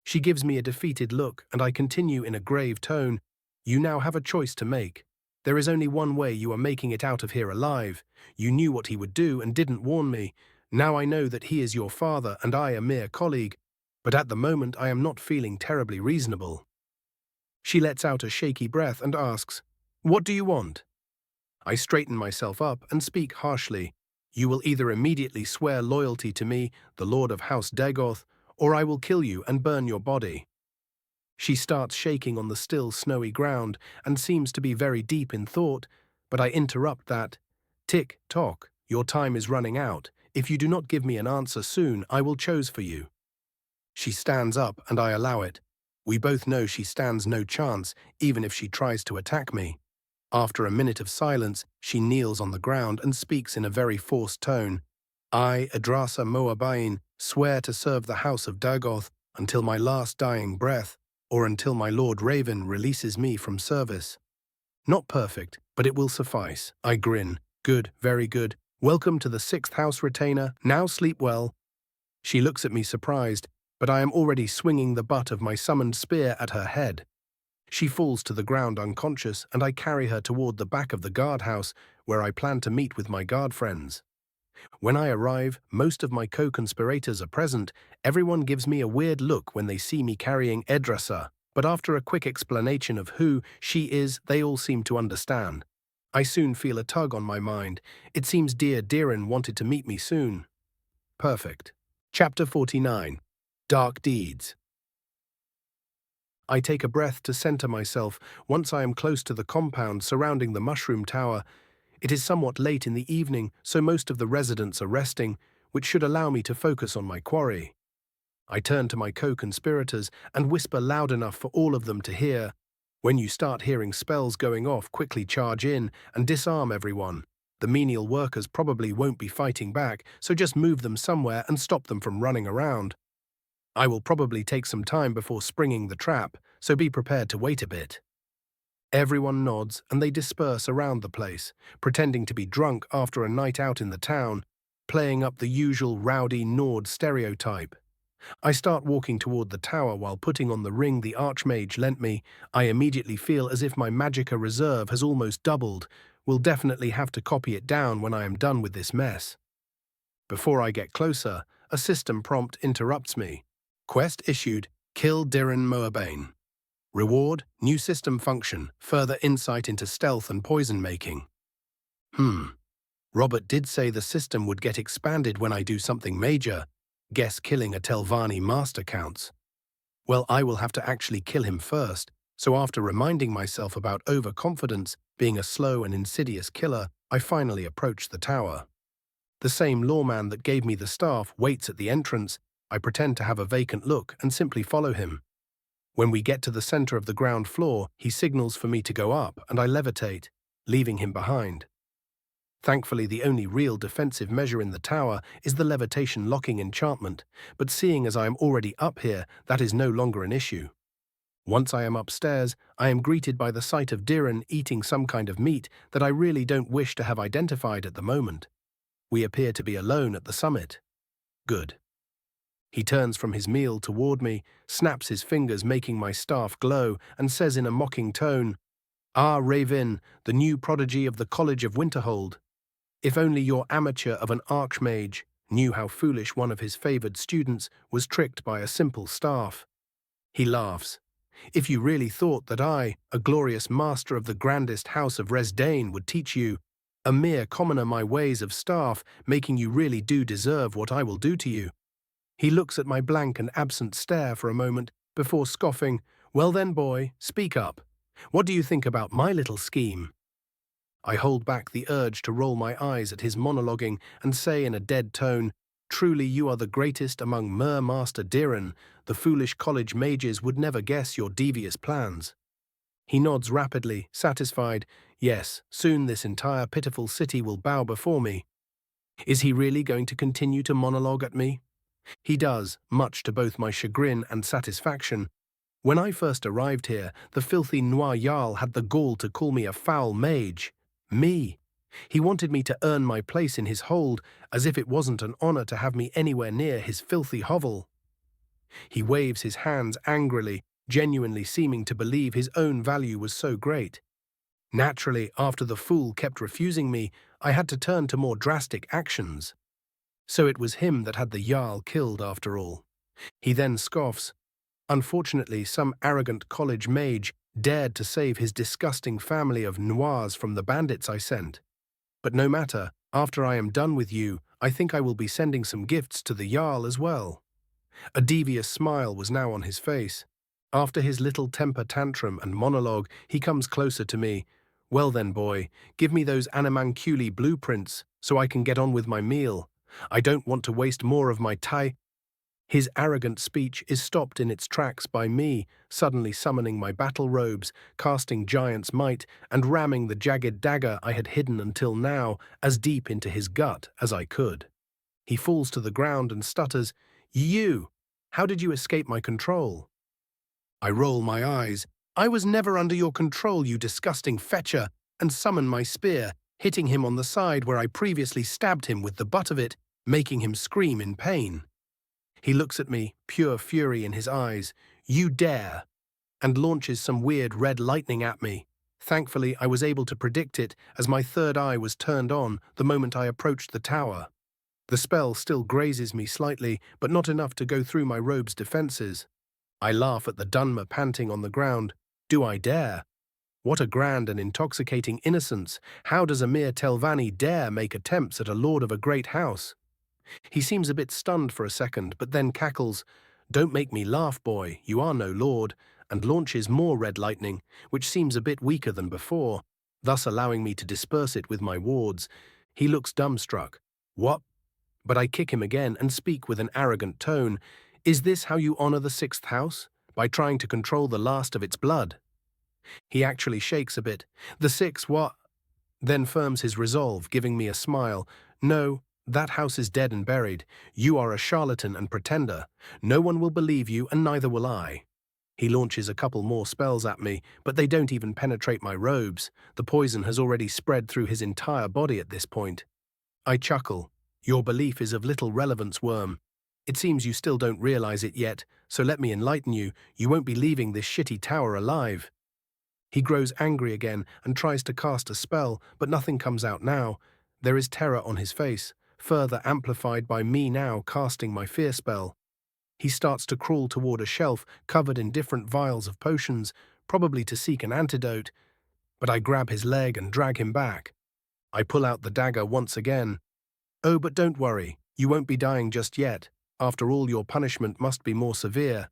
She gives me a defeated look, and I continue in a grave tone, You now have a choice to make. There is only one way you are making it out of here alive. You knew what he would do and didn't warn me. Now I know that he is your father and I a mere colleague, but at the moment I am not feeling terribly reasonable. She lets out a shaky breath and asks, What do you want? I straighten myself up and speak harshly. You will either immediately swear loyalty to me, the Lord of House Dagoth, or I will kill you and burn your body. She starts shaking on the still snowy ground and seems to be very deep in thought, but I interrupt that. Tick-tock, your time is running out. If you do not give me an answer soon, I will choose for you. She stands up and I allow it. We both know she stands no chance, even if she tries to attack me. After a minute of silence, she kneels on the ground and speaks in a very forced tone. I, Idrasa Moabain, swear to serve the house of Dagoth until my last dying breath, or until my Lord Raven releases me from service. Not perfect, but it will suffice. I grin. Good, very good. Welcome to the 6th house, retainer. Now sleep well. She looks at me surprised, but I am already swinging the butt of my summoned spear at her head. She falls to the ground unconscious, and I carry her toward the back of the guardhouse, where I plan to meet with my guard friends. When I arrive, most of my co-conspirators are present. Everyone gives me a weird look when they see me carrying Idrasa, but after a quick explanation of who she is, they all seem to understand. I soon feel a tug on my mind. It seems dear Diren wanted to meet me soon. Perfect. Chapter 49. Dark Deeds. I take a breath to center myself once I am close to the compound surrounding the Mushroom Tower. It is somewhat late in the evening, so most of the residents are resting, which should allow me to focus on my quarry. I turn to my co-conspirators and whisper loud enough for all of them to hear. When you start hearing spells going off, quickly charge in and disarm everyone. The menial workers probably won't be fighting back, so just move them somewhere and stop them from running around. I will probably take some time before springing the trap, so be prepared to wait a bit." Everyone nods and they disperse around the place, pretending to be drunk after a night out in the town, playing up the usual rowdy Nord stereotype. I start walking toward the tower while putting on the ring the Archmage lent me. I immediately feel as if my Magicka reserve has almost doubled. Will definitely have to copy it down when I am done with this mess. Before I get closer, a system prompt interrupts me. Quest issued, kill Diren Moabane. Reward, new system function, further insight into stealth and poison making. Robert did say the system would get expanded when I do something major. Guess killing a Telvanni master counts. Well, I will have to actually kill him first, so after reminding myself about overconfidence being a slow and insidious killer, I finally approach the tower. The same lawman that gave me the staff waits at the entrance. I pretend to have a vacant look and simply follow him. When we get to the center of the ground floor, he signals for me to go up and I levitate, leaving him behind. Thankfully, the only real defensive measure in the tower is the levitation locking enchantment, but seeing as I am already up here, that is no longer an issue. Once I am upstairs, I am greeted by the sight of Diren eating some kind of meat that I really don't wish to have identified at the moment. We appear to be alone at the summit. Good. He turns from his meal toward me, snaps his fingers making my staff glow, and says in a mocking tone, "Ah, Raven, the new prodigy of the College of Winterhold. If only your amateur of an archmage knew how foolish one of his favored students was tricked by a simple staff." He laughs. "If you really thought that I, a glorious master of the grandest house of Resdain, would teach you, a mere commoner, my ways of staff, making you really do deserve what I will do to you." He looks at my blank and absent stare for a moment before scoffing, "Well then, boy, speak up. What do you think about my little scheme?" I hold back the urge to roll my eyes at his monologuing and say in a dead tone, "Truly you are the greatest among Mer Master Diren. The foolish college mages would never guess your devious plans." He nods rapidly, satisfied. "Yes, soon this entire pitiful city will bow before me." Is he really going to continue to monologue at me? He does, much to both my chagrin and satisfaction. When I first arrived here, the filthy Noir Jarl had the gall to call me a foul mage. Me. He wanted me to earn my place in his hold, as if it wasn't an honor to have me anywhere near his filthy hovel. He waves his hands angrily, genuinely seeming to believe his own value was so great. Naturally, after the fool kept refusing me, I had to turn to more drastic actions. So it was him that had the Jarl killed after all. He then scoffs. Unfortunately, some arrogant college mage dared to save his disgusting family of noirs from the bandits I sent. But no matter, after I am done with you, I think I will be sending some gifts to the Jarl as well. A devious smile was now on his face. After his little temper tantrum and monologue, he comes closer to me. "Well then, boy, give me those animanculi blueprints so I can get on with my meal. I don't want to waste more of my time." His arrogant speech is stopped in its tracks by me, suddenly summoning my battle robes, casting Giant's Might, and ramming the jagged dagger I had hidden until now as deep into his gut as I could. He falls to the ground and stutters, "You! How did you escape my control?" I roll my eyes. "I was never under your control, you disgusting fetcher," and summon my spear, hitting him on the side where I previously stabbed him with the butt of it, making him scream in pain. He looks at me, pure fury in his eyes. "You dare!" and launches some weird red lightning at me. Thankfully, I was able to predict it as my third eye was turned on the moment I approached the tower. The spell still grazes me slightly, but not enough to go through my robe's defenses. I laugh at the Dunmer panting on the ground. Do I dare? What a grand and intoxicating innocence! How does a mere Telvanni dare make attempts at a lord of a great house? He seems a bit stunned for a second, but then cackles, "Don't make me laugh, boy, you are no lord," and launches more red lightning, which seems a bit weaker than before, thus allowing me to disperse it with my wards. He looks dumbstruck. "What?" But I kick him again and speak with an arrogant tone. "Is this how you honor the sixth house? By trying to control the last of its blood?" He actually shakes a bit. "The six what?" Then firms his resolve, giving me a smile. "No, that house is dead and buried. You are a charlatan and pretender. No one will believe you, and neither will I." He launches a couple more spells at me, but they don't even penetrate my robes. The poison has already spread through his entire body at this point. I chuckle. Your belief is of little relevance, worm. It seems you still don't realize it yet, so let me enlighten you. You won't be leaving this shitty tower alive. He grows angry again and tries to cast a spell, but nothing comes out now. There is terror on his face, further amplified by me now casting my fear spell. He starts to crawl toward a shelf covered in different vials of potions, probably to seek an antidote, but I grab his leg and drag him back. I pull out the dagger once again. Oh, but don't worry, you won't be dying just yet. After all, your punishment must be more severe.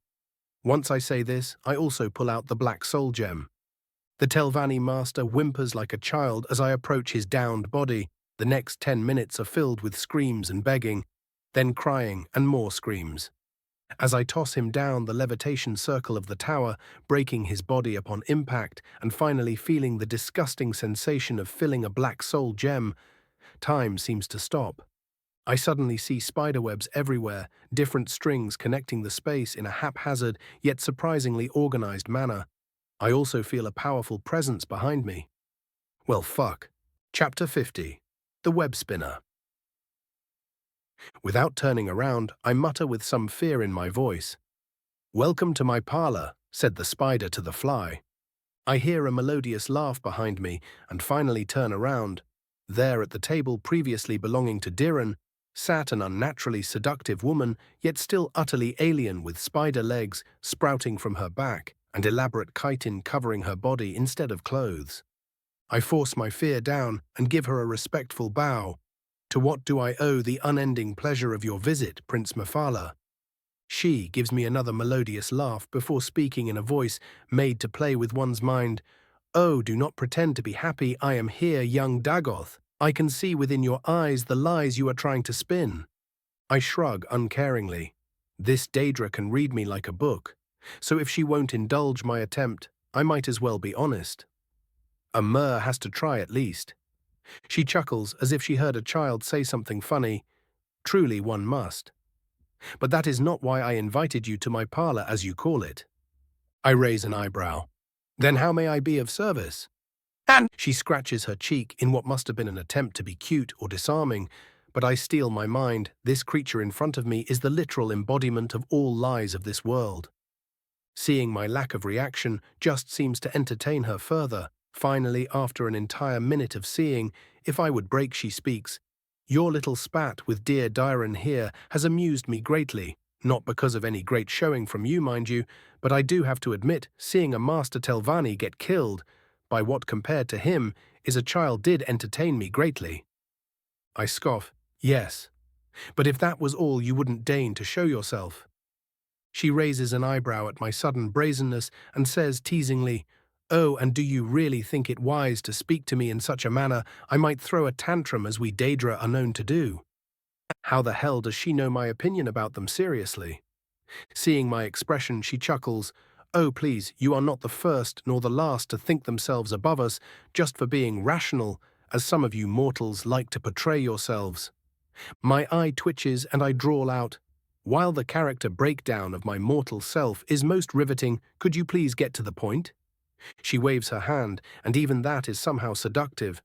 Once I say this, I also pull out the black soul gem. The Telvanni master whimpers like a child as I approach his downed body. The next 10 minutes are filled with screams and begging, then crying and more screams. As I toss him down the levitation circle of the tower, breaking his body upon impact and finally feeling the disgusting sensation of filling a black soul gem, time seems to stop. I suddenly see spiderwebs everywhere, different strings connecting the space in a haphazard yet surprisingly organized manner. I also feel a powerful presence behind me. Well, fuck. Chapter 50. The Web Spinner. Without turning around, I mutter with some fear in my voice. "Welcome to my parlor," said the spider to the fly. I hear a melodious laugh behind me and finally turn around. There at the table previously belonging to Diran sat an unnaturally seductive woman, yet still utterly alien, with spider legs sprouting from her back and elaborate chitin covering her body instead of clothes. I force my fear down and give her a respectful bow. "To what do I owe the unending pleasure of your visit, Prince Mephala?" She gives me another melodious laugh before speaking in a voice made to play with one's mind. "Oh, do not pretend to be happy. I am here, young Dagoth. I can see within your eyes the lies you are trying to spin." I shrug uncaringly. This Daedra can read me like a book, so if she won't indulge my attempt, I might as well be honest. A Mer has to try at least. She chuckles as if she heard a child say something funny. Truly one must. "But that is not why I invited you to my parlor, as you call it." I raise an eyebrow. "Then how may I be of service?" And she scratches her cheek in what must have been an attempt to be cute or disarming, but I steel my mind. This creature in front of me is the literal embodiment of all lies of this world. Seeing my lack of reaction just seems to entertain her further. Finally, after an entire minute of seeing if I would break, she speaks. "Your little spat with dear Diran here has amused me greatly, not because of any great showing from you, mind you, but I do have to admit, seeing a Master Telvanni get killed by what compared to him is a child did entertain me greatly." I scoff. "Yes, but if that was all, you wouldn't deign to show yourself." She raises an eyebrow at my sudden brazenness and says teasingly, "Oh, and do you really think it wise to speak to me in such a manner? I might throw a tantrum, as we Daedra are known to do." How the hell does she know my opinion about them seriously? Seeing my expression, she chuckles. "Oh, please, you are not the first nor the last to think themselves above us just for being rational, as some of you mortals like to portray yourselves." My eye twitches and I drawl out, "While the character breakdown of my mortal self is most riveting, could you please get to the point?" She waves her hand, and even that is somehow seductive.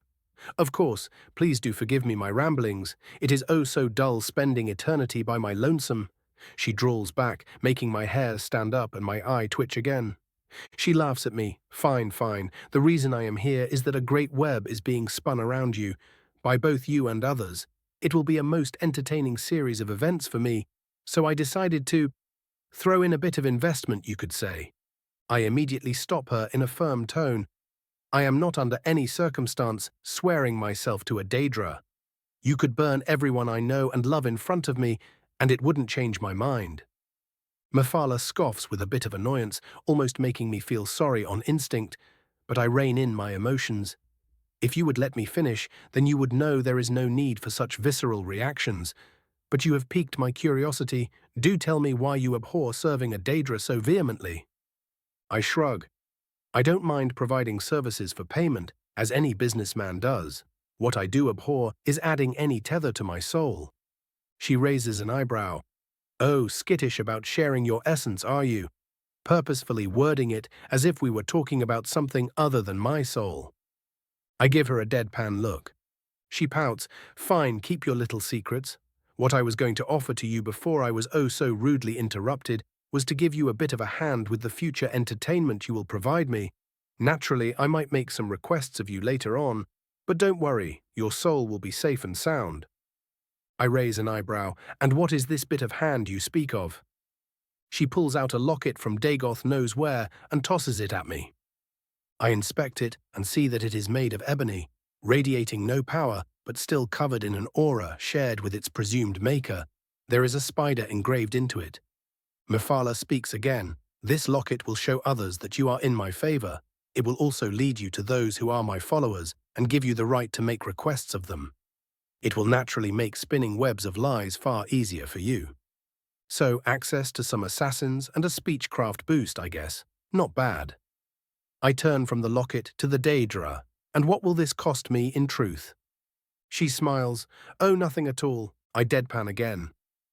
"Of course, please do forgive me my ramblings. It is oh so dull spending eternity by my lonesome." She drawls back, making my hair stand up and my eye twitch again. She laughs at me. "Fine, fine. The reason I am here is that a great web is being spun around you, by both you and others. It will be a most entertaining series of events for me, so I decided to throw in a bit of investment, you could say." I immediately stop her in a firm tone. "I am not under any circumstance swearing myself to a Daedra. You could burn everyone I know and love in front of me, and it wouldn't change my mind." Mephala scoffs with a bit of annoyance, almost making me feel sorry on instinct, but I rein in my emotions. "If you would let me finish, then you would know there is no need for such visceral reactions. But you have piqued my curiosity. Do tell me why you abhor serving a Daedra so vehemently." I shrug. "I don't mind providing services for payment, as any businessman does. What I do abhor is adding any tether to my soul." She raises an eyebrow. "Oh, skittish about sharing your essence, are you? purposefully wording it as if we were talking about something other than my soul. I give her a deadpan look. She pouts, "Fine, keep your little secrets. What I was going to offer to you before I was oh so rudely interrupted was to give you a bit of a hand with the future entertainment you will provide me. Naturally, I might make some requests of you later on, but don't worry, your soul will be safe and sound." I raise an eyebrow. "And what is this bit of hand you speak of?" She pulls out a locket from Dagoth knows where and tosses it at me. I inspect it and see that it is made of ebony, radiating no power, but still covered in an aura shared with its presumed maker. There is a spider engraved into it. Mephala speaks again. "This locket will show others that you are in my favor. It will also lead you to those who are my followers and give you the right to make requests of them. It will naturally make spinning webs of lies far easier for you. So, access to some assassins and a speechcraft boost, I guess. Not bad." I turn from the locket to the Daedra. "And what will this cost me in truth?" She smiles. "Oh, nothing at all." I deadpan again.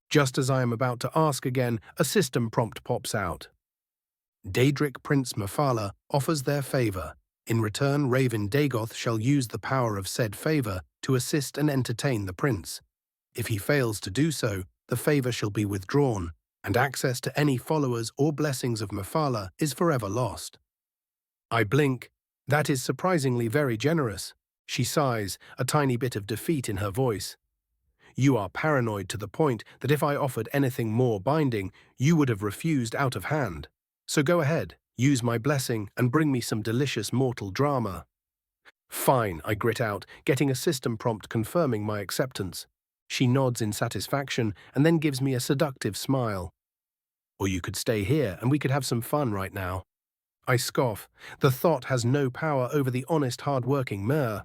Just as I am about to ask again, a system prompt pops out. Daedric Prince Mephala offers their favor. In return, Raven Dagoth shall use the power of said favor to assist and entertain the prince. If he fails to do so, the favor shall be withdrawn, and access to any followers or blessings of Mephala is forever lost. I blink. That is surprisingly very generous. She sighs, a tiny bit of defeat in her voice. You are paranoid to the point that if I offered anything more binding, you would have refused out of hand. So go ahead, use my blessing, and bring me some delicious mortal drama. Fine, I grit out, getting a system prompt confirming my acceptance. She nods in satisfaction and then gives me a seductive smile. Or you could stay here and we could have some fun right now. I scoff. The thought has no power over the honest, hard-working Mer.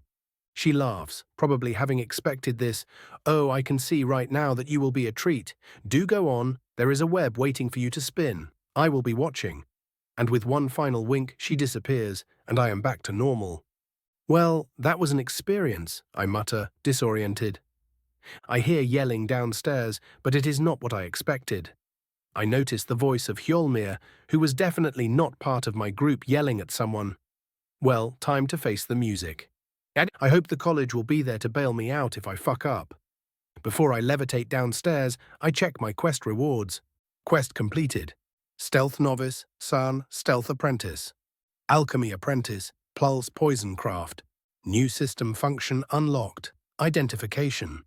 She laughs, probably having expected this. Oh, I can see right now that you will be a treat. Do go on, there is a web waiting for you to spin. I will be watching. And with one final wink, she disappears, and I am back to normal. Well, that was an experience, I mutter, disoriented. I hear yelling downstairs, but it is not what I expected. I notice the voice of Hjolmir, who was definitely not part of my group, yelling at someone. Well, time to face the music. I hope the college will be there to bail me out if I fuck up. Before I levitate downstairs, I check my quest rewards. Quest completed. Stealth Novice, San, Stealth Apprentice. Alchemy Apprentice, Pulse Poison Craft. New system function unlocked. Identification.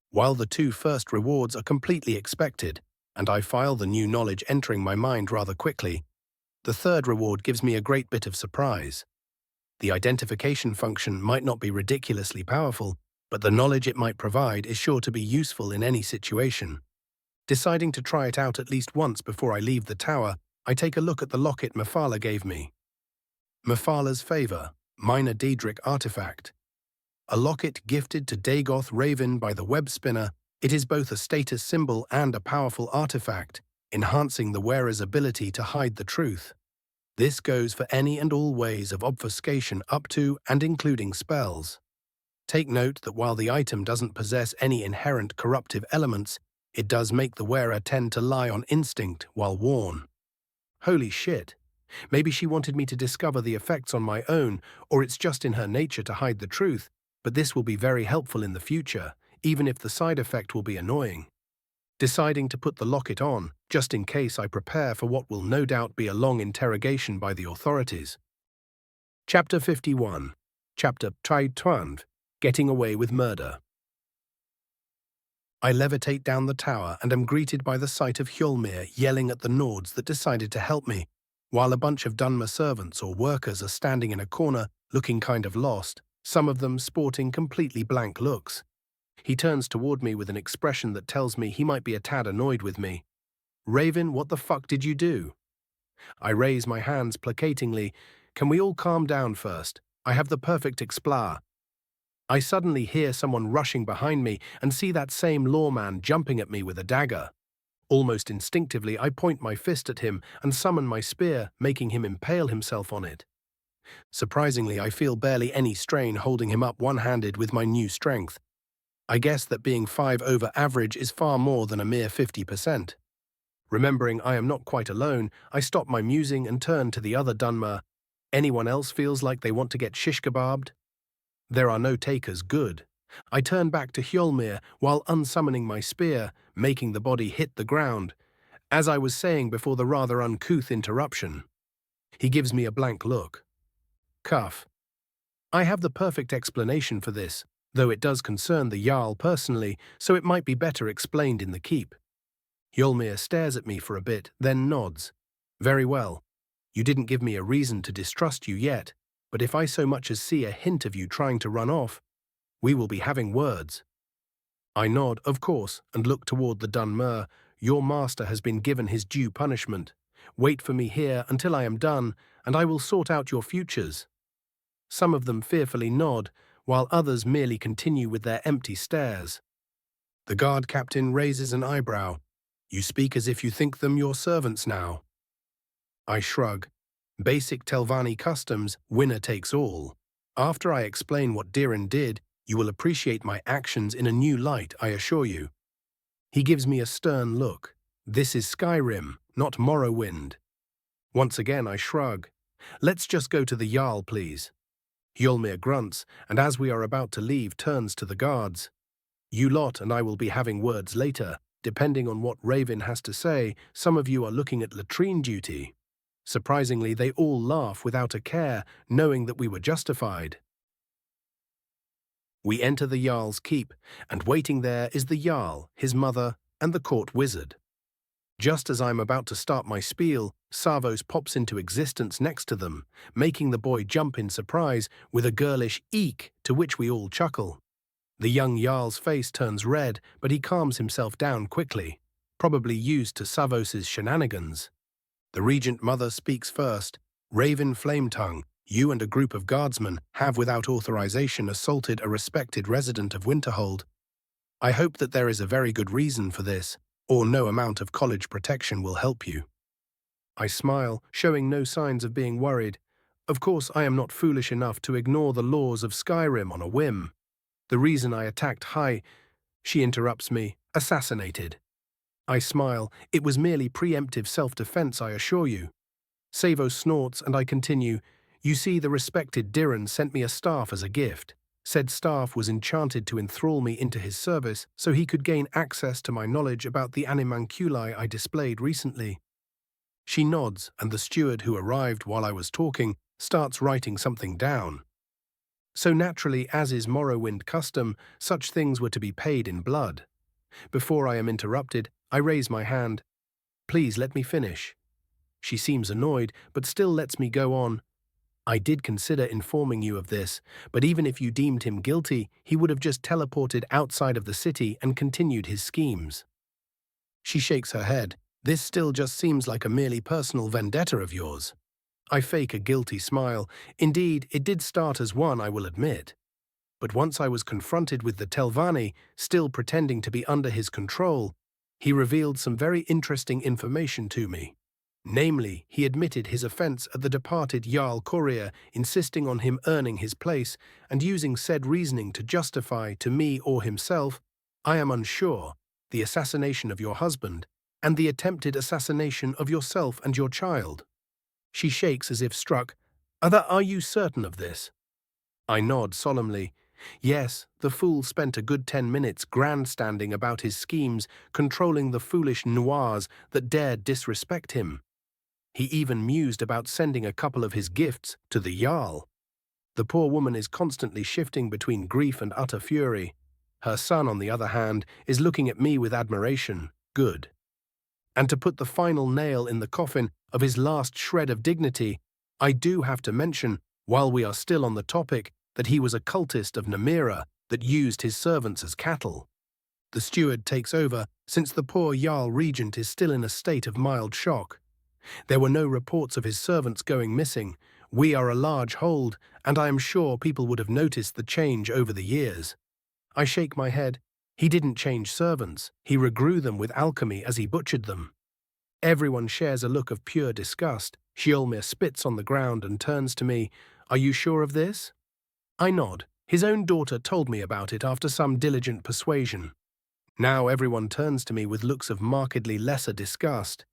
While the two first rewards are completely expected, and I file the new knowledge entering my mind rather quickly, the third reward gives me a great bit of surprise. The identification function might not be ridiculously powerful, but the knowledge it might provide is sure to be useful in any situation. Deciding to try it out at least once before I leave the tower, I take a look at the locket Mephala gave me. Mephala's Favor, Minor Daedric Artifact. A locket gifted to Dagoth Raven by the web spinner, it is both a status symbol and a powerful artifact, enhancing the wearer's ability to hide the truth. This goes for any and all ways of obfuscation up to and including spells. Take note that while the item doesn't possess any inherent corruptive elements, it does make the wearer tend to lie on instinct while worn. Holy shit. Maybe she wanted me to discover the effects on my own, or it's just in her nature to hide the truth, but this will be very helpful in the future, even if the side effect will be annoying. Deciding to put the locket on, just in case I prepare for what will no doubt be a long interrogation by the authorities. Chapter 51. Chapter 12. Getting Away with Murder. I levitate down the tower and am greeted by the sight of Hjolmir yelling at the Nords that decided to help me, while a bunch of Dunmer servants or workers are standing in a corner looking kind of lost, some of them sporting completely blank looks. He turns toward me with an expression that tells me he might be a tad annoyed with me. Raven, what the fuck did you do? I raise my hands placatingly. Can we all calm down first? I have the perfect explar. I suddenly hear someone rushing behind me and see that same lawman jumping at me with a dagger. Almost instinctively, I point my fist at him and summon my spear, making him impale himself on it. Surprisingly, I feel barely any strain holding him up one-handed with my new strength. I guess that being 5 over average is far more than a mere 50%. Remembering I am not quite alone, I stop my musing and turn to the other Dunmer. Anyone else feels like they want to get shish kebabbed? There are no takers, good. I turn back to Hjolmir while unsummoning my spear, making the body hit the ground, as I was saying before the rather uncouth interruption. He gives me a blank look. Cuff. I have the perfect explanation for this, though it does concern the Jarl personally, so it might be better explained in the keep. Hjolmir stares at me for a bit, then nods. Very well. You didn't give me a reason to distrust you yet, but if I so much as see a hint of you trying to run off, we will be having words. I nod, of course, and look toward the Dunmer. Your master has been given his due punishment. Wait for me here until I am done, and I will sort out your futures. Some of them fearfully nod, while others merely continue with their empty stares. The guard captain raises an eyebrow. You speak as if you think them your servants now. I shrug. Basic Telvanni customs, winner takes all. After I explain what Diren did, you will appreciate my actions in a new light, I assure you. He gives me a stern look. This is Skyrim, not Morrowind. Once again I shrug. Let's just go to the Jarl, please. Hjolmir grunts, and as we are about to leave, turns to the guards. You lot and I will be having words later. Depending on what Raven has to say, some of you are looking at latrine duty. Surprisingly, they all laugh without a care, knowing that we were justified. We enter the Jarl's keep, and waiting there is the Jarl, his mother, and the court wizard. Just as I'm about to start my spiel, Savos pops into existence next to them, making the boy jump in surprise with a girlish eek to which we all chuckle. The young Jarl's face turns red, but he calms himself down quickly, probably used to Savos's shenanigans. The regent mother speaks first. Raven Flametongue, you and a group of guardsmen have without authorization assaulted a respected resident of Winterhold. I hope that there is a very good reason for this, or no amount of college protection will help you. I smile, showing no signs of being worried. Of course, I am not foolish enough to ignore the laws of Skyrim on a whim. The reason I attacked she interrupts me, assassinated. I smile. It was merely preemptive self-defense, I assure you. Savos snorts, and I continue. You see, the respected Diren sent me a staff as a gift. Said staff was enchanted to enthrall me into his service so he could gain access to my knowledge about the animanculi I displayed recently. She nods, and the steward who arrived while I was talking starts writing something down. So naturally, as is Morrowind custom, such things were to be paid in blood. Before I am interrupted, I raise my hand. Please let me finish. She seems annoyed, but still lets me go on. I did consider informing you of this, but even if you deemed him guilty, he would have just teleported outside of the city and continued his schemes. She shakes her head. This still just seems like a merely personal vendetta of yours. I fake a guilty smile. Indeed, it did start as one, I will admit. But once I was confronted with the Telvanni, still pretending to be under his control, he revealed some very interesting information to me. Namely, he admitted his offense at the departed Jarl Courier, insisting on him earning his place, and using said reasoning to justify to me or himself, I am unsure, the assassination of your husband, and the attempted assassination of yourself and your child. She shakes as if struck. Are you certain of this? I nod solemnly. Yes, the fool spent a good 10 minutes grandstanding about his schemes, controlling the foolish noirs that dared disrespect him. He even mused about sending a couple of his gifts to the Jarl. The poor woman is constantly shifting between grief and utter fury. Her son, on the other hand, is looking at me with admiration. Good. And to put the final nail in the coffin of his last shred of dignity, I do have to mention, while we are still on the topic, that he was a cultist of Namira that used his servants as cattle. The steward takes over, since the poor Jarl Regent is still in a state of mild shock. There were no reports of his servants going missing. We are a large hold, and I am sure people would have noticed the change over the years. I shake my head. He didn't change servants. He regrew them with alchemy as he butchered them. Everyone shares a look of pure disgust. Hjolmir spits on the ground and turns to me. Are you sure of this? I nod. His own daughter told me about it after some diligent persuasion. Now everyone turns to me with looks of markedly lesser disgust.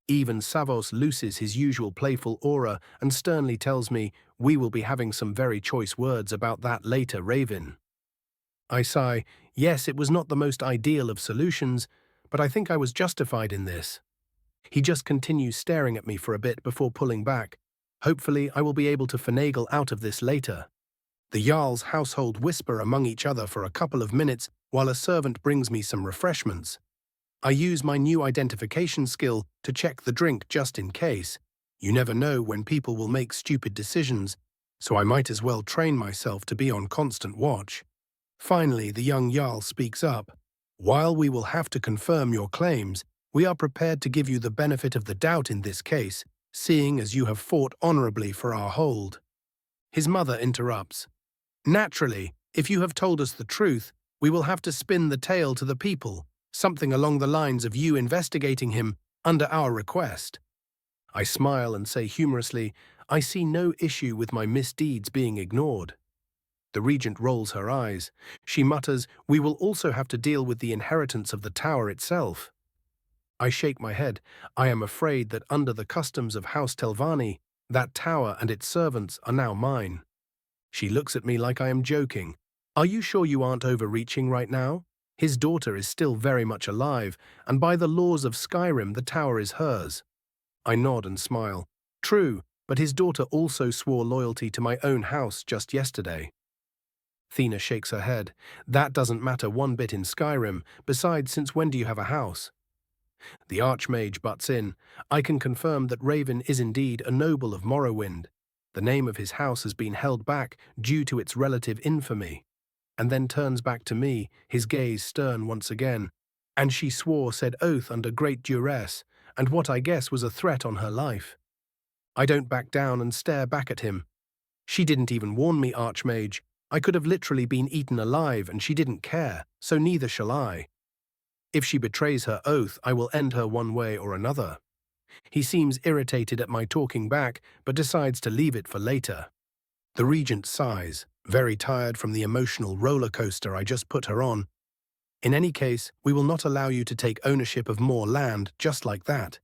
Even Savos looses his usual playful aura and sternly tells me, "We will be having some very choice words about that later, Raven." I sigh. Yes, it was not the most ideal of solutions, but I think I was justified in this. He just continues staring at me for a bit before pulling back. Hopefully, I will be able to finagle out of this later. The Jarl's household whisper among each other for a couple of minutes while a servant brings me some refreshments. I use my new identification skill to check the drink just in case. You never know when people will make stupid decisions, so I might as well train myself to be on constant watch. Finally, the young Jarl speaks up. "While we will have to confirm your claims, we are prepared to give you the benefit of the doubt in this case, seeing as you have fought honorably for our hold." His mother interrupts. "Naturally, if you have told us the truth, we will have to spin the tale to the people, something along the lines of you investigating him under our request." I smile and say humorously, "I see no issue with my misdeeds being ignored." The regent rolls her eyes. She mutters, "We will also have to deal with the inheritance of the tower itself." I shake my head. I am afraid that under the customs of House Telvanni, that tower and its servants are now mine. She looks at me like I am joking. "Are you sure you aren't overreaching right now? His daughter is still very much alive, and by the laws of Skyrim the tower is hers." I nod and smile. "True, but his daughter also swore loyalty to my own house just yesterday." Thena shakes her head. "That doesn't matter one bit in Skyrim. Besides, since when do you have a house?" The Archmage butts in. "I can confirm that Raven is indeed a noble of Morrowind. The name of his house has been held back due to its relative infamy." And then turns back to me, his gaze stern once again. "And she swore said oath under great duress, and what I guess was a threat on her life." I don't back down and stare back at him. "She didn't even warn me, Archmage. I could have literally been eaten alive and she didn't care, so neither shall I. If she betrays her oath, I will end her one way or another." He seems irritated at my talking back, but decides to leave it for later. The regent sighs, very tired from the emotional roller coaster I just put her on. "In any case, we will not allow you to take ownership of more land just like that.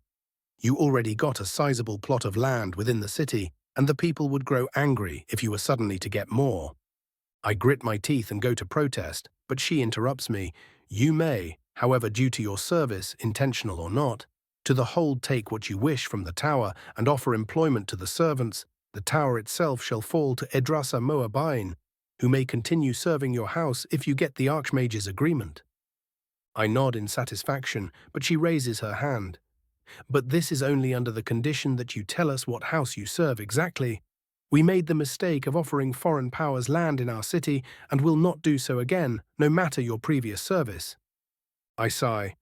You already got a sizable plot of land within the city, and the people would grow angry if you were suddenly to get more." I grit my teeth and go to protest, but she interrupts me. "You may, however, due to your service, intentional or not, to the hold take what you wish from the tower and offer employment to the servants. The tower itself shall fall to Edrasa Moabain, who may continue serving your house if you get the Archmage's agreement." I nod in satisfaction, but she raises her hand. "But this is only under the condition that you tell us what house you serve exactly. We made the mistake of offering foreign powers land in our city and will not do so again, no matter your previous service." I sigh.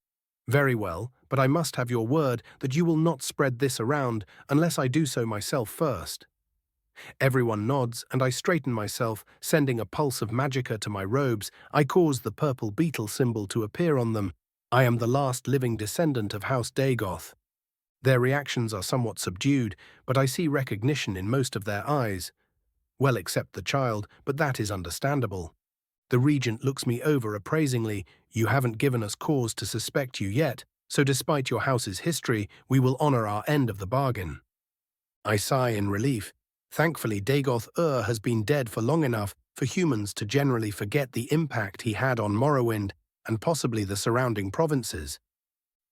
"Very well, but I must have your word that you will not spread this around unless I do so myself first." Everyone nods, and I straighten myself, sending a pulse of magicka to my robes. I cause the purple beetle symbol to appear on them. I am the last living descendant of House Dagoth. Their reactions are somewhat subdued, but I see recognition in most of their eyes. Well, except the child, but that is understandable. The regent looks me over appraisingly. "You haven't given us cause to suspect you yet, so despite your house's history, we will honor our end of the bargain." I sigh in relief. Thankfully, Dagoth has been dead for long enough for humans to generally forget the impact he had on Morrowind and possibly the surrounding provinces.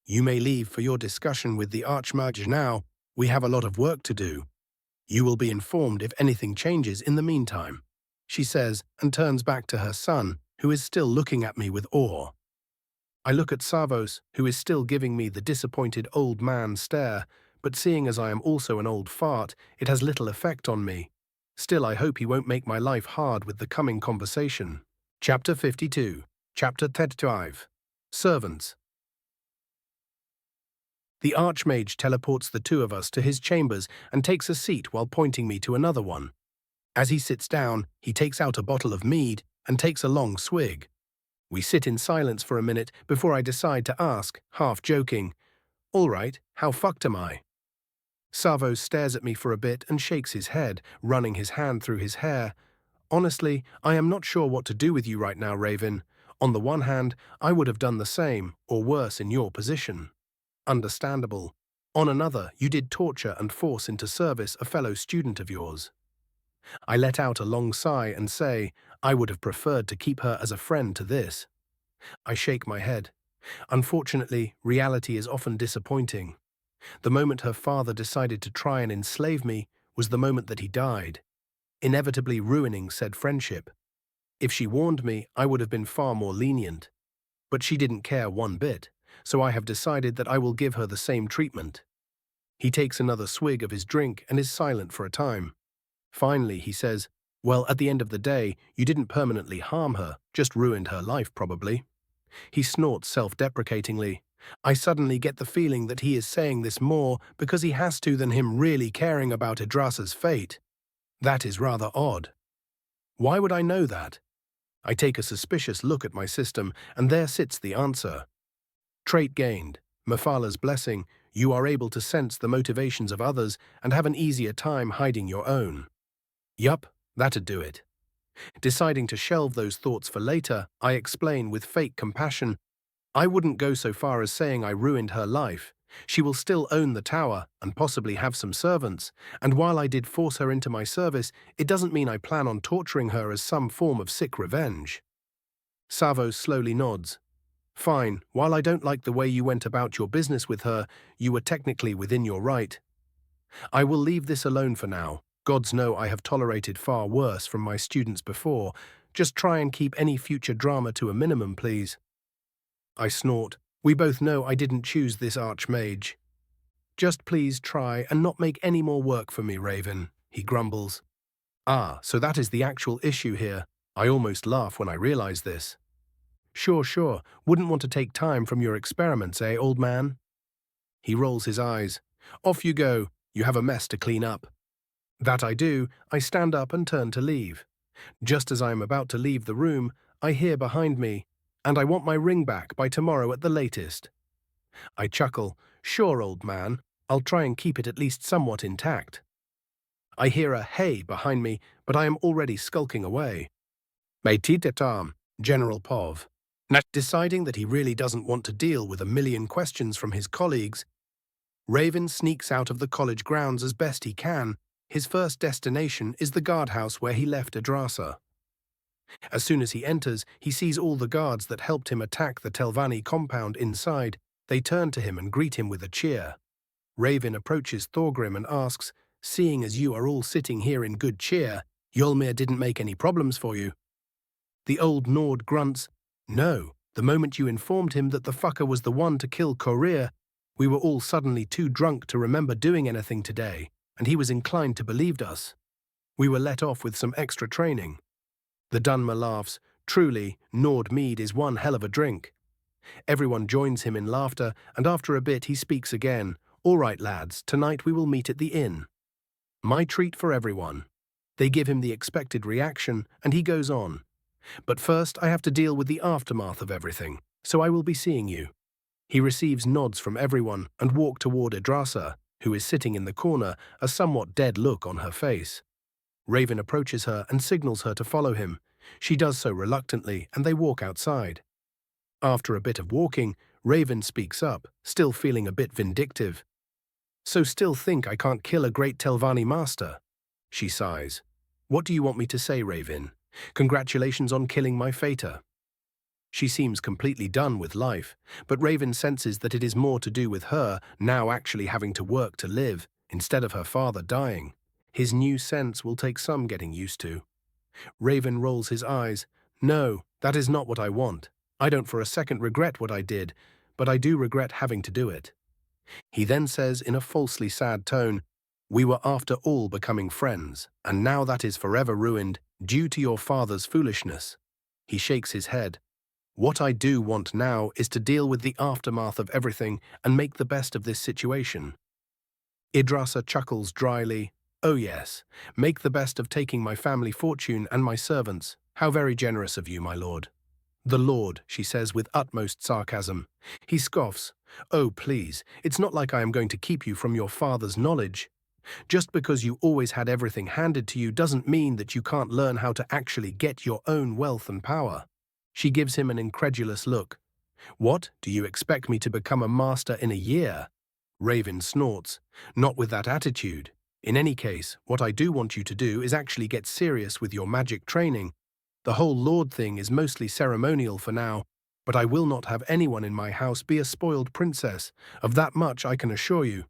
"You may leave for your discussion with the Archmage now. We have a lot of work to do. You will be informed if anything changes in the meantime," she says and turns back to her son, who is still looking at me with awe. I look at Savos, who is still giving me the disappointed old man stare, but seeing as I am also an old fart, it has little effect on me. Still, I hope he won't make my life hard with the coming conversation. Chapter 52. Chapter 35. Servants. The Archmage teleports the two of us to his chambers and takes a seat while pointing me to another one. As he sits down, he takes out a bottle of mead and takes a long swig. We sit in silence for a minute before I decide to ask, half joking, "All right, how fucked am I?" Savos stares at me for a bit and shakes his head, running his hand through his hair. "Honestly, I am not sure what to do with you right now, Raven. On the one hand, I would have done the same, or worse in your position. Understandable. On another, you did torture and force into service a fellow student of yours. I let out a long sigh and say, I would have preferred to keep her as a friend to this. I shake my head. Unfortunately, reality is often disappointing. The moment her father decided to try and enslave me was the moment that he died, inevitably ruining said friendship. If she warned me, I would have been far more lenient. But she didn't care one bit, so I have decided that I will give her the same treatment. He takes another swig of his drink and is silent for a time. Finally, he says, well, at the end of the day, you didn't permanently harm her, just ruined her life probably. He snorts self-deprecatingly. I suddenly get the feeling that he is saying this more because he has to than him really caring about Idrasa's fate. That is rather odd. Why would I know that? I take a suspicious look at my system, and there sits the answer. Trait gained. Mafala's blessing. You are able to sense the motivations of others and have an easier time hiding your own. Yup, that'd do it. Deciding to shelve those thoughts for later, I explain with fake compassion, I wouldn't go so far as saying I ruined her life. She will still own the tower and possibly have some servants, and while I did force her into my service, it doesn't mean I plan on torturing her as some form of sick revenge. Savos slowly nods. Fine, while I don't like the way you went about your business with her, you were technically within your right. I will leave this alone for now. Gods know I have tolerated far worse from my students before. Just try and keep any future drama to a minimum, please. I snort. We both know I didn't choose this archmage. Just please try and not make any more work for me, Raven, he grumbles. Ah, so that is the actual issue here. I almost laugh when I realize this. Sure. Wouldn't want to take time from your experiments, eh, old man? He rolls his eyes. Off you go. You have a mess to clean up. That I do. I stand up and turn to leave. Just as I am about to leave the room, I hear behind me, and I want my ring back by tomorrow at the latest. I chuckle. Sure, old man. I'll try and keep it at least somewhat intact. I hear a hey behind me, but I am already skulking away. Meititetam, General Pov. Deciding that he really doesn't want to deal with a million questions from his colleagues, Raven sneaks out of the college grounds as best he can. His first destination is the guardhouse where he left Idrasa. As soon as he enters, he sees all the guards that helped him attack the Telvanni compound inside. They turn to him and greet him with a cheer. Raven approaches Thorgrim and asks, seeing as you are all sitting here in good cheer, Yolmir didn't make any problems for you. The old Nord grunts, no, the moment you informed him that the fucker was the one to kill Korir, we were all suddenly too drunk to remember doing anything today, and he was inclined to believe us. We were let off with some extra training. The Dunmer laughs. Truly, Nord mead is one hell of a drink. Everyone joins him in laughter, and after a bit he speaks again. All right, lads, tonight we will meet at the inn. My treat for everyone. They give him the expected reaction, and he goes on. But first I have to deal with the aftermath of everything, so I will be seeing you. He receives nods from everyone and walks toward Idrasa, who is sitting in the corner, a somewhat dead look on her face. Raven approaches her and signals her to follow him. She does so reluctantly, and they walk outside. After a bit of walking, Raven speaks up, still feeling a bit vindictive. So still think I can't kill a great Telvanni master? She sighs. What do you want me to say, Raven? Congratulations on killing my Fater. She seems completely done with life, but Raven senses that it is more to do with her now actually having to work to live, instead of her father dying. His new sense will take some getting used to. Raven rolls his eyes. No, that is not what I want. I don't for a second regret what I did, but I do regret having to do it. He then says in a falsely sad tone, we were after all becoming friends, and now that is forever ruined due to your father's foolishness. He shakes his head. What I do want now is to deal with the aftermath of everything and make the best of this situation. Idrasa chuckles dryly. Oh yes, make the best of taking my family fortune and my servants. How very generous of you, my lord. The lord, she says with utmost sarcasm. He scoffs. Oh please, it's not like I am going to keep you from your father's knowledge. Just because you always had everything handed to you doesn't mean that you can't learn how to actually get your own wealth and power. She gives him an incredulous look. What, do you expect me to become a master in a year? Raven snorts. Not with that attitude. In any case, what I do want you to do is actually get serious with your magic training. The whole Lord thing is mostly ceremonial for now, but I will not have anyone in my house be a spoiled princess. Of that much I can assure you.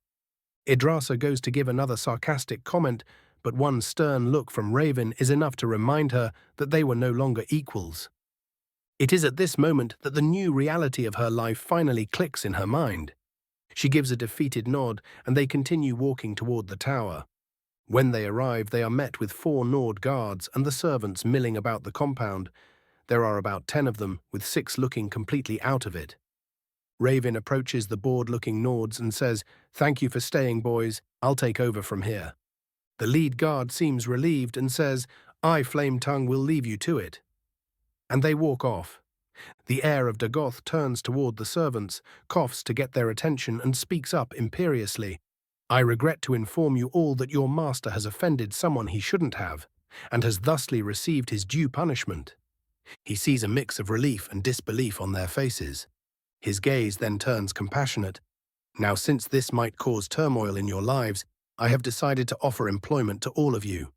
Yggdrasil goes to give another sarcastic comment, but one stern look from Raven is enough to remind her that they were no longer equals. It is at this moment that the new reality of her life finally clicks in her mind. She gives a defeated nod, and they continue walking toward the tower. When they arrive, they are met with 4 Nord guards and the servants milling about the compound. There are about 10 of them, with 6 looking completely out of it. Raven approaches the bored-looking Nords and says, "Thank you for staying, boys. I'll take over from here." The lead guard seems relieved and says, "I, Flame Tongue, will leave you to it." And they walk off. The heir of Dagoth turns toward the servants, coughs to get their attention, and speaks up imperiously. "I regret to inform you all that your master has offended someone he shouldn't have, and has thusly received his due punishment." He sees a mix of relief and disbelief on their faces. His gaze then turns compassionate. "Now, since this might cause turmoil in your lives, I have decided to offer employment to all of you."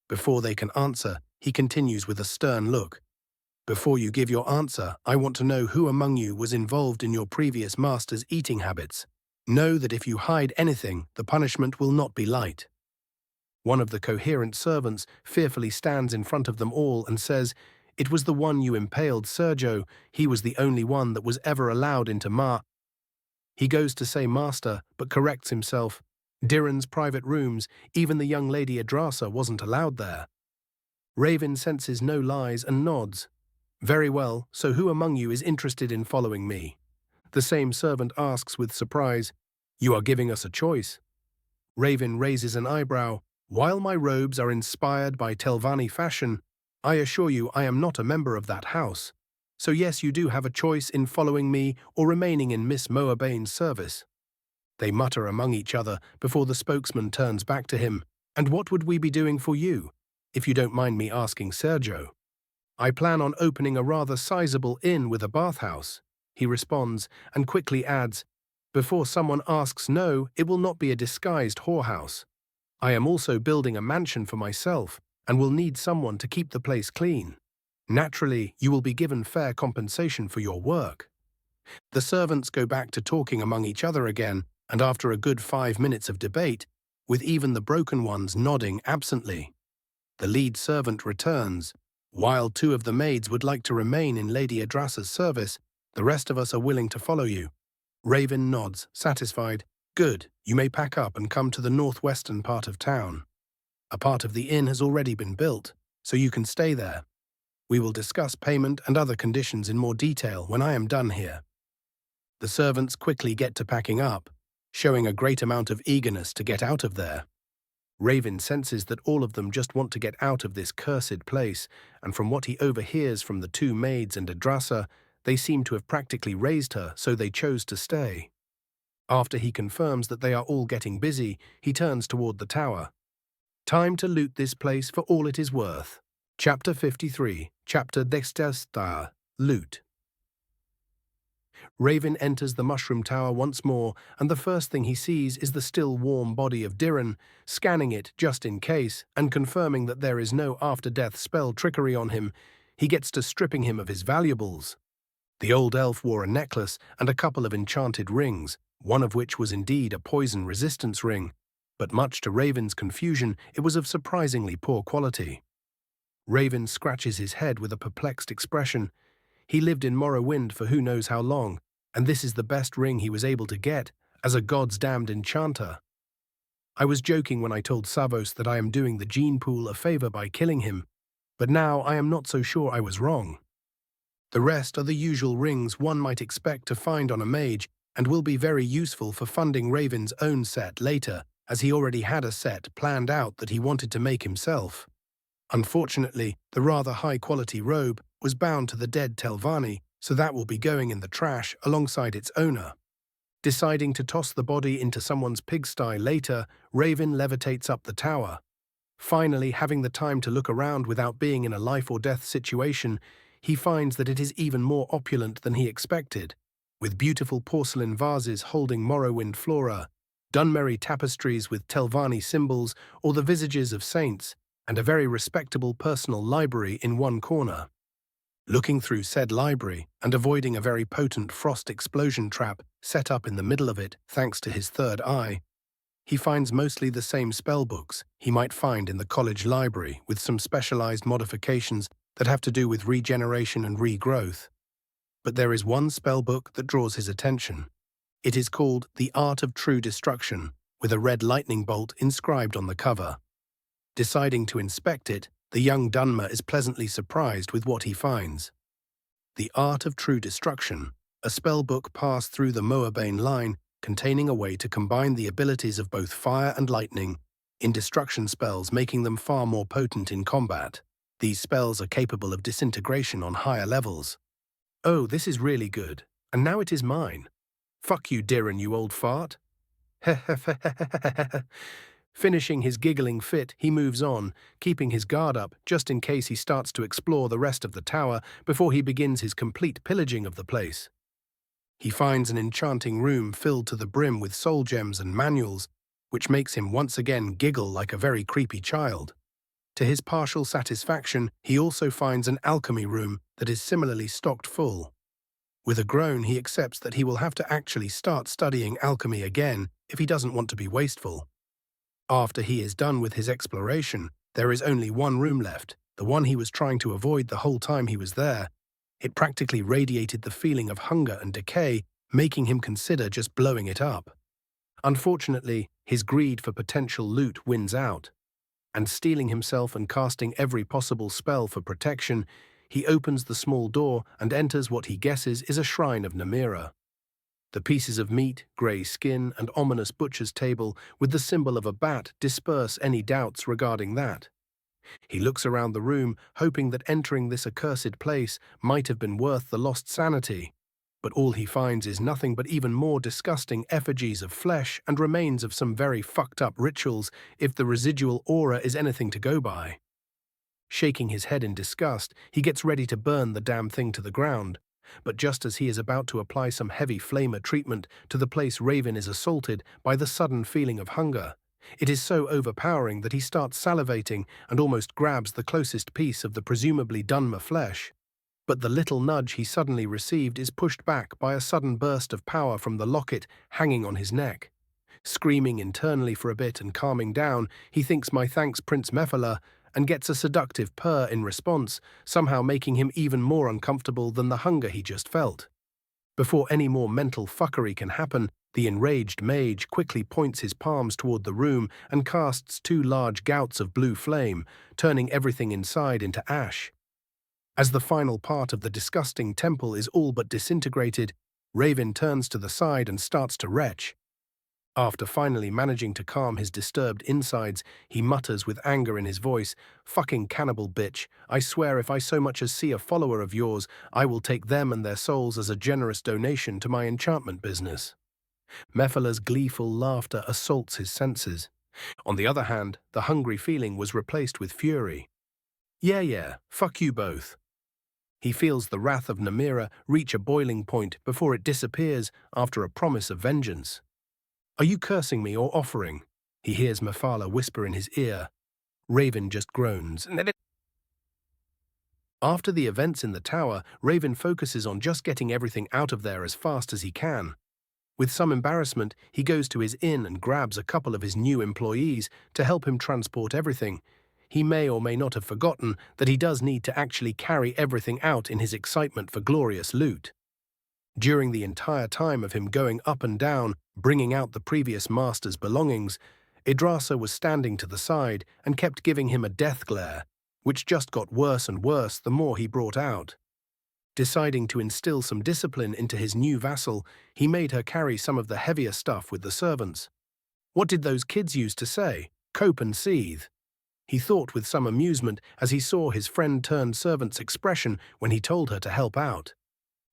Before they can answer, he continues with a stern look. "Before you give your answer, I want to know who among you was involved in your previous master's eating habits. Know that if you hide anything, the punishment will not be light." One of the coherent servants fearfully stands in front of them all and says, "It was the one you impaled, Sergio. He was the only one that was ever allowed into He goes to say master, but corrects himself. Diren's private rooms, even the young lady Yggdrasil wasn't allowed there. Raven senses no lies and nods. "Very well, so who among you is interested in following me?" The same servant asks with surprise. "You are giving us a choice." Raven raises an eyebrow. "While my robes are inspired by Telvanni fashion, I assure you I am not a member of that house. So yes, you do have a choice in following me or remaining in Miss Moabane's service." They mutter among each other before the spokesman turns back to him. "And what would we be doing for you, if you don't mind me asking, Sergio?" "I plan on opening a rather sizable inn with a bathhouse," he responds, and quickly adds, "Before someone asks, no, it will not be a disguised whorehouse. I am also building a mansion for myself, and will need someone to keep the place clean. Naturally, you will be given fair compensation for your work." The servants go back to talking among each other again, and after a good 5 minutes of debate, with even the broken ones nodding absently, the lead servant returns. "While 2 of the maids would like to remain in Lady Yggdrasil's service, the rest of us are willing to follow you." Raven nods, satisfied. "Good, you may pack up and come to the northwestern part of town. A part of the inn has already been built, so you can stay there. We will discuss payment and other conditions in more detail when I am done here." The servants quickly get to packing up, showing a great amount of eagerness to get out of there. Raven senses that all of them just want to get out of this cursed place, and from what he overhears from the 2 maids and Yggdrasil, they seem to have practically raised her, so they chose to stay. After he confirms that they are all getting busy, he turns toward the tower. Time to loot this place for all it is worth. Chapter 53, Chapter Dexter, Loot. Raven enters the mushroom tower once more, and the first thing he sees is the still warm body of Diren, scanning it just in case, and confirming that there is no after-death spell trickery on him. He gets to stripping him of his valuables. The old elf wore a necklace and a couple of enchanted rings, one of which was indeed a poison resistance ring, but much to Raven's confusion, it was of surprisingly poor quality. Raven scratches his head with a perplexed expression. He lived in Morrowind for who knows how long, and this is the best ring he was able to get, as a god's damned enchanter. I was joking when I told Savos that I am doing the gene pool a favor by killing him, but now I am not so sure I was wrong. The rest are the usual rings one might expect to find on a mage, and will be very useful for funding Raven's own set later, as he already had a set planned out that he wanted to make himself. Unfortunately, the rather high-quality robe was bound to the dead Telvanni, so that will be going in the trash alongside its owner. Deciding to toss the body into someone's pigsty later, Raven levitates up the tower. Finally, having the time to look around without being in a life-or-death situation, he finds that it is even more opulent than he expected, with beautiful porcelain vases holding Morrowind flora, Dunmerry tapestries with Telvanni symbols or the visages of saints, and a very respectable personal library in one corner. Looking through said library and avoiding a very potent frost explosion trap set up in the middle of it thanks to his third eye, he finds mostly the same spellbooks he might find in the college library with some specialized modifications that have to do with regeneration and regrowth. But there is one spellbook that draws his attention. It is called The Art of True Destruction, with a red lightning bolt inscribed on the cover. Deciding to inspect it, the young Dunmer is pleasantly surprised with what he finds. The Art of True Destruction, a spellbook passed through the Moabane line containing a way to combine the abilities of both fire and lightning in destruction spells, making them far more potent in combat. These spells are capable of disintegration on higher levels. Oh, this is really good, and now it is mine. Fuck you, Dirren, you old fart. Finishing his giggling fit, he moves on, keeping his guard up just in case he starts to explore the rest of the tower before he begins his complete pillaging of the place. He finds an enchanting room filled to the brim with soul gems and manuals, which makes him once again giggle like a very creepy child. To his partial satisfaction, he also finds an alchemy room that is similarly stocked full. With a groan, he accepts that he will have to actually start studying alchemy again if he doesn't want to be wasteful. After he is done with his exploration, there is only one room left, the one he was trying to avoid the whole time he was there. It practically radiated the feeling of hunger and decay, making him consider just blowing it up. Unfortunately, his greed for potential loot wins out, and steeling himself and casting every possible spell for protection, he opens the small door and enters what he guesses is a shrine of Namira. The pieces of meat, grey skin, and ominous butcher's table with the symbol of a bat disperse any doubts regarding that. He looks around the room, hoping that entering this accursed place might have been worth the lost sanity, but all he finds is nothing but even more disgusting effigies of flesh and remains of some very fucked up rituals if the residual aura is anything to go by. Shaking his head in disgust, he gets ready to burn the damn thing to the ground, but just as he is about to apply some heavy flamer treatment to the place, Raven is assaulted by the sudden feeling of hunger. It is so overpowering that he starts salivating and almost grabs the closest piece of the presumably Dunmer flesh. But the little nudge he suddenly received is pushed back by a sudden burst of power from the locket hanging on his neck. Screaming internally for a bit and calming down, he thinks my thanks Prince Mephala and gets a seductive purr in response, somehow making him even more uncomfortable than the hunger he just felt. Before any more mental fuckery can happen, the enraged mage quickly points his palms toward the room and casts 2 large gouts of blue flame, turning everything inside into ash. As the final part of the disgusting temple is all but disintegrated, Raven turns to the side and starts to retch. After finally managing to calm his disturbed insides, he mutters with anger in his voice, "Fucking cannibal bitch, I swear if I so much as see a follower of yours, I will take them and their souls as a generous donation to my enchantment business." Mephala's gleeful laughter assaults his senses. On the other hand, the hungry feeling was replaced with fury. Yeah, fuck you both. He feels the wrath of Namira reach a boiling point before it disappears after a promise of vengeance. "Are you cursing me or offering?" he hears Mephala whisper in his ear. Raven just groans. After the events in the tower, Raven focuses on just getting everything out of there as fast as he can. With some embarrassment, he goes to his inn and grabs a couple of his new employees to help him transport everything. He may or may not have forgotten that he does need to actually carry everything out in his excitement for glorious loot. During the entire time of him going up and down, bringing out the previous master's belongings, Idrasa was standing to the side and kept giving him a death glare, which just got worse and worse the more he brought out. Deciding to instill some discipline into his new vassal, he made her carry some of the heavier stuff with the servants. What did those kids used to say? Cope and seethe. He thought with some amusement as he saw his friend-turned-servant's expression when he told her to help out.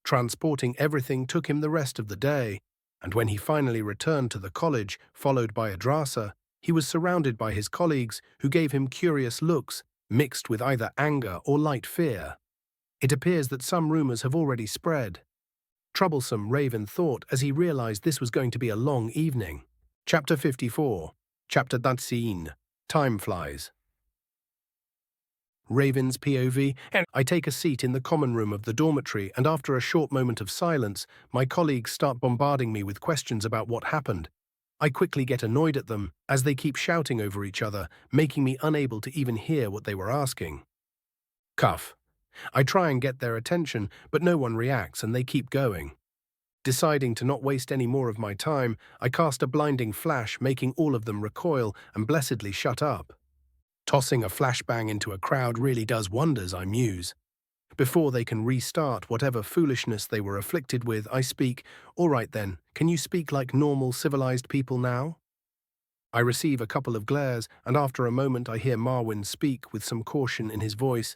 Transporting everything took him the rest of the day, and when he finally returned to the college, followed by Idrasa, he was surrounded by his colleagues who gave him curious looks, mixed with either anger or light fear. It appears that some rumors have already spread. Troublesome, Raven thought as he realized this was going to be a long evening. Chapter 54. Chapter 13. Time flies. Raven's POV, and I take a seat in the common room of the dormitory, and after a short moment of silence, my colleagues start bombarding me with questions about what happened. I quickly get annoyed at them, as they keep shouting over each other, making me unable to even hear what they were asking. Cuff. I try and get their attention, but no one reacts and they keep going. Deciding to not waste any more of my time, I cast a blinding flash, making all of them recoil and blessedly shut up. Tossing a flashbang into a crowd really does wonders, I muse. Before they can restart whatever foolishness they were afflicted with, I speak, "All right then, can you speak like normal, civilized people now?" I receive a couple of glares, and after a moment I hear Marwyn speak with some caution in his voice.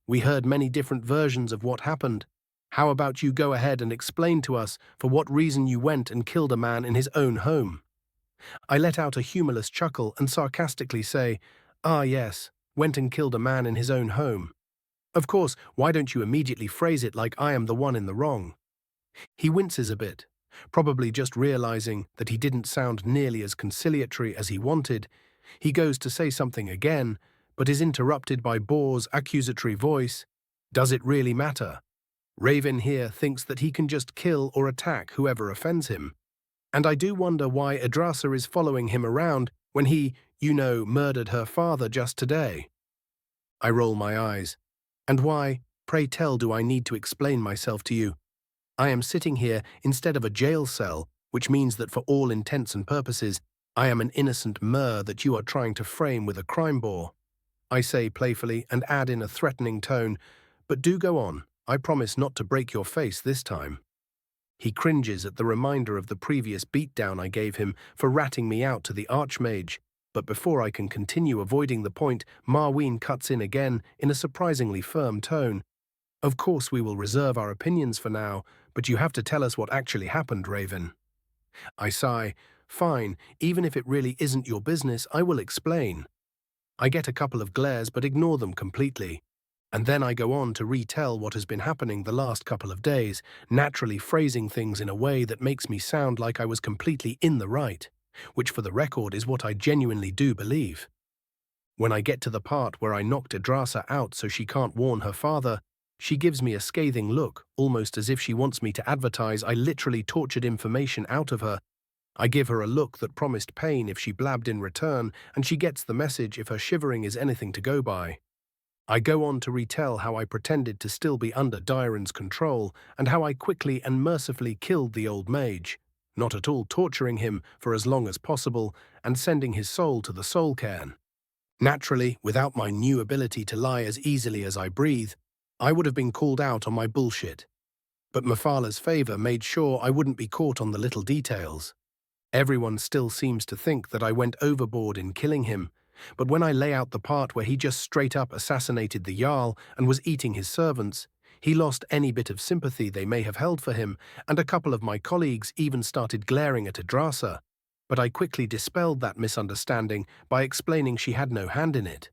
"We heard many different versions of what happened. How about you go ahead and explain to us for what reason you went and killed a man in his own home?" I let out a humorless chuckle and sarcastically say, "Ah yes, went and killed a man in his own home. Of course, why don't you immediately phrase it like I am the one in the wrong?" He winces a bit, probably just realizing that he didn't sound nearly as conciliatory as he wanted. He goes to say something again, but is interrupted by Boar's accusatory voice. "Does it really matter? Raven here thinks that he can just kill or attack whoever offends him. And I do wonder why Adrasa is following him around when he, murdered her father just today." I roll my eyes. "And why, pray tell, do I need to explain myself to you? I am sitting here instead of a jail cell, which means that for all intents and purposes, I am an innocent mer that you are trying to frame with a crime bore," I say playfully and add in a threatening tone, "But do go on, I promise not to break your face this time." He cringes at the reminder of the previous beatdown I gave him for ratting me out to the Archmage, but before I can continue avoiding the point, Marwyn cuts in again in a surprisingly firm tone. "Of course we will reserve our opinions for now, but you have to tell us what actually happened, Raven." I sigh. "Fine, even if it really isn't your business, I will explain." I get a couple of glares but ignore them completely. And then I go on to retell what has been happening the last couple of days, naturally phrasing things in a way that makes me sound like I was completely in the right, which for the record is what I genuinely do believe. When I get to the part where I knocked Adrasa out so she can't warn her father, she gives me a scathing look, almost as if she wants me to advertise I literally tortured information out of her. I give her a look that promised pain if she blabbed in return, and she gets the message if her shivering is anything to go by. I go on to retell how I pretended to still be under Dairon's control and how I quickly and mercifully killed the old mage, not at all torturing him for as long as possible and sending his soul to the soul cairn. Naturally, without my new ability to lie as easily as I breathe, I would have been called out on my bullshit. But Mafala's favor made sure I wouldn't be caught on the little details. Everyone still seems to think that I went overboard in killing him, but when I lay out the part where he just straight up assassinated the Jarl and was eating his servants, he lost any bit of sympathy they may have held for him, and a couple of my colleagues even started glaring at Adrasa. But I quickly dispelled that misunderstanding by explaining she had no hand in it.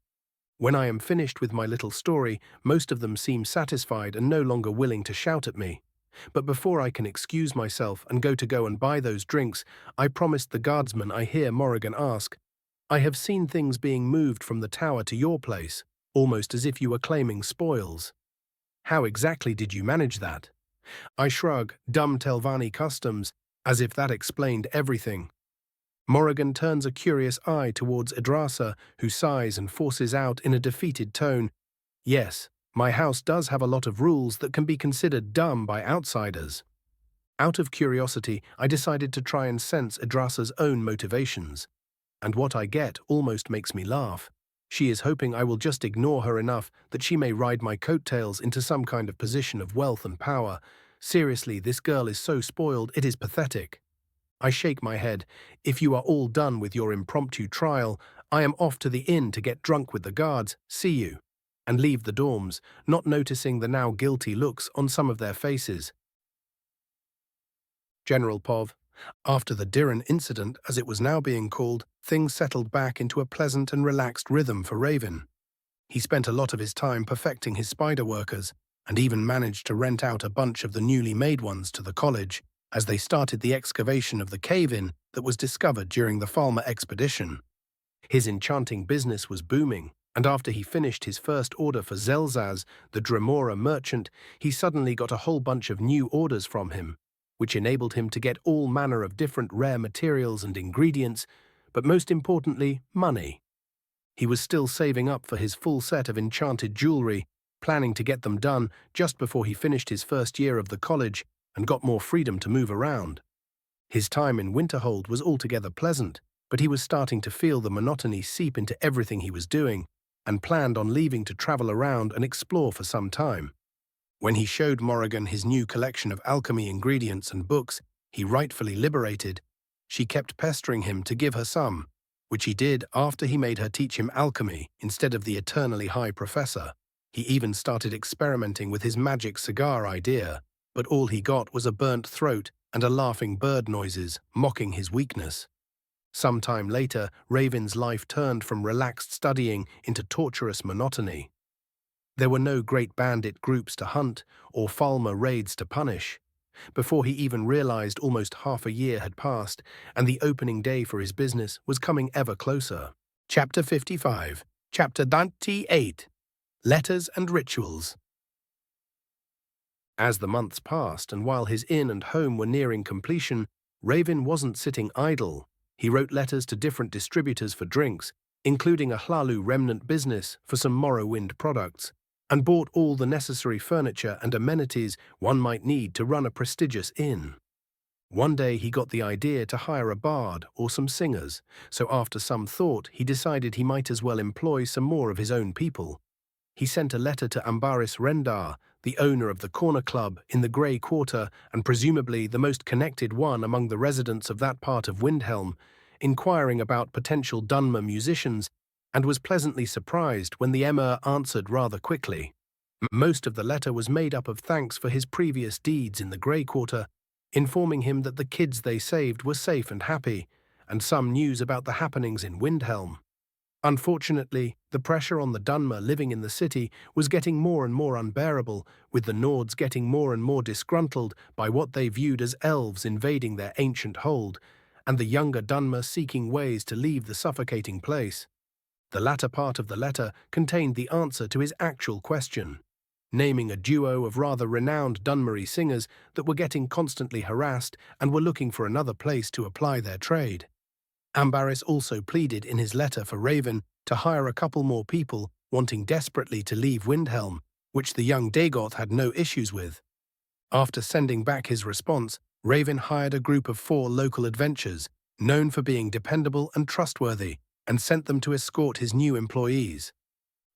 When I am finished with my little story, most of them seem satisfied and no longer willing to shout at me. But before I can excuse myself and go and buy those drinks, I promised the guardsman I hear Morrigan ask, "I have seen things being moved from the tower to your place, almost as if you were claiming spoils. How exactly did you manage that?" I shrug, dumb Telvanni customs, as if that explained everything. Morrigan turns a curious eye towards Adrasa, who sighs and forces out in a defeated tone, "Yes, my house does have a lot of rules that can be considered dumb by outsiders." Out of curiosity, I decided to try and sense Adrasa's own motivations. And what I get almost makes me laugh. She is hoping I will just ignore her enough that she may ride my coattails into some kind of position of wealth and power. Seriously, this girl is so spoiled, it is pathetic. I shake my head. "If you are all done with your impromptu trial, I am off to the inn to get drunk with the guards, see you," and leave the dorms, not noticing the now guilty looks on some of their faces. General Pov. After the Diran incident, as it was now being called, things settled back into a pleasant and relaxed rhythm for Raven. He spent a lot of his time perfecting his spider workers, and even managed to rent out a bunch of the newly made ones to the college as they started the excavation of the cave-in that was discovered during the Falmer expedition. His enchanting business was booming, and after he finished his first order for Zelzaz, the Dremora merchant, he suddenly got a whole bunch of new orders from him, which enabled him to get all manner of different rare materials and ingredients, but most importantly, money. He was still saving up for his full set of enchanted jewelry, planning to get them done just before he finished his first year of the college and got more freedom to move around. His time in Winterhold was altogether pleasant, but he was starting to feel the monotony seep into everything he was doing, and planned on leaving to travel around and explore for some time. When he showed Morrigan his new collection of alchemy ingredients and books he rightfully liberated, she kept pestering him to give her some, which he did after he made her teach him alchemy instead of the eternally high professor. He even started experimenting with his magic cigar idea, but all he got was a burnt throat and a laughing bird noises, mocking his weakness. Some time later, Raven's life turned from relaxed studying into torturous monotony. There were no great bandit groups to hunt or Falmer raids to punish. Before he even realized, almost half a year had passed, and the opening day for his business was coming ever closer. Chapter 55. Chapter 98. Letters and Rituals. As the months passed, and while his inn and home were nearing completion, Raven wasn't sitting idle. He wrote letters to different distributors for drinks, including a Hlalu remnant business for some Morrowind products, and bought all the necessary furniture and amenities one might need to run a prestigious inn. One day he got the idea to hire a bard or some singers, so after some thought he decided he might as well employ some more of his own people. He sent a letter to Ambaris Rendar, the owner of the Corner Club in the Grey Quarter and presumably the most connected one among the residents of that part of Windhelm, inquiring about potential Dunmer musicians, and was pleasantly surprised when the Emir answered rather quickly. Most of the letter was made up of thanks for his previous deeds in the Grey Quarter, informing him that the kids they saved were safe and happy, and some news about the happenings in Windhelm. Unfortunately, the pressure on the Dunmer living in the city was getting more and more unbearable, with the Nords getting more and more disgruntled by what they viewed as elves invading their ancient hold, and the younger Dunmer seeking ways to leave the suffocating place. The latter part of the letter contained the answer to his actual question, naming a duo of rather renowned Dunmery singers that were getting constantly harassed and were looking for another place to apply their trade. Ambaris also pleaded in his letter for Raven to hire a couple more people wanting desperately to leave Windhelm, which the young Dagoth had no issues with. After sending back his response, Raven hired a group of 4 local adventurers, known for being dependable and trustworthy, and sent them to escort his new employees.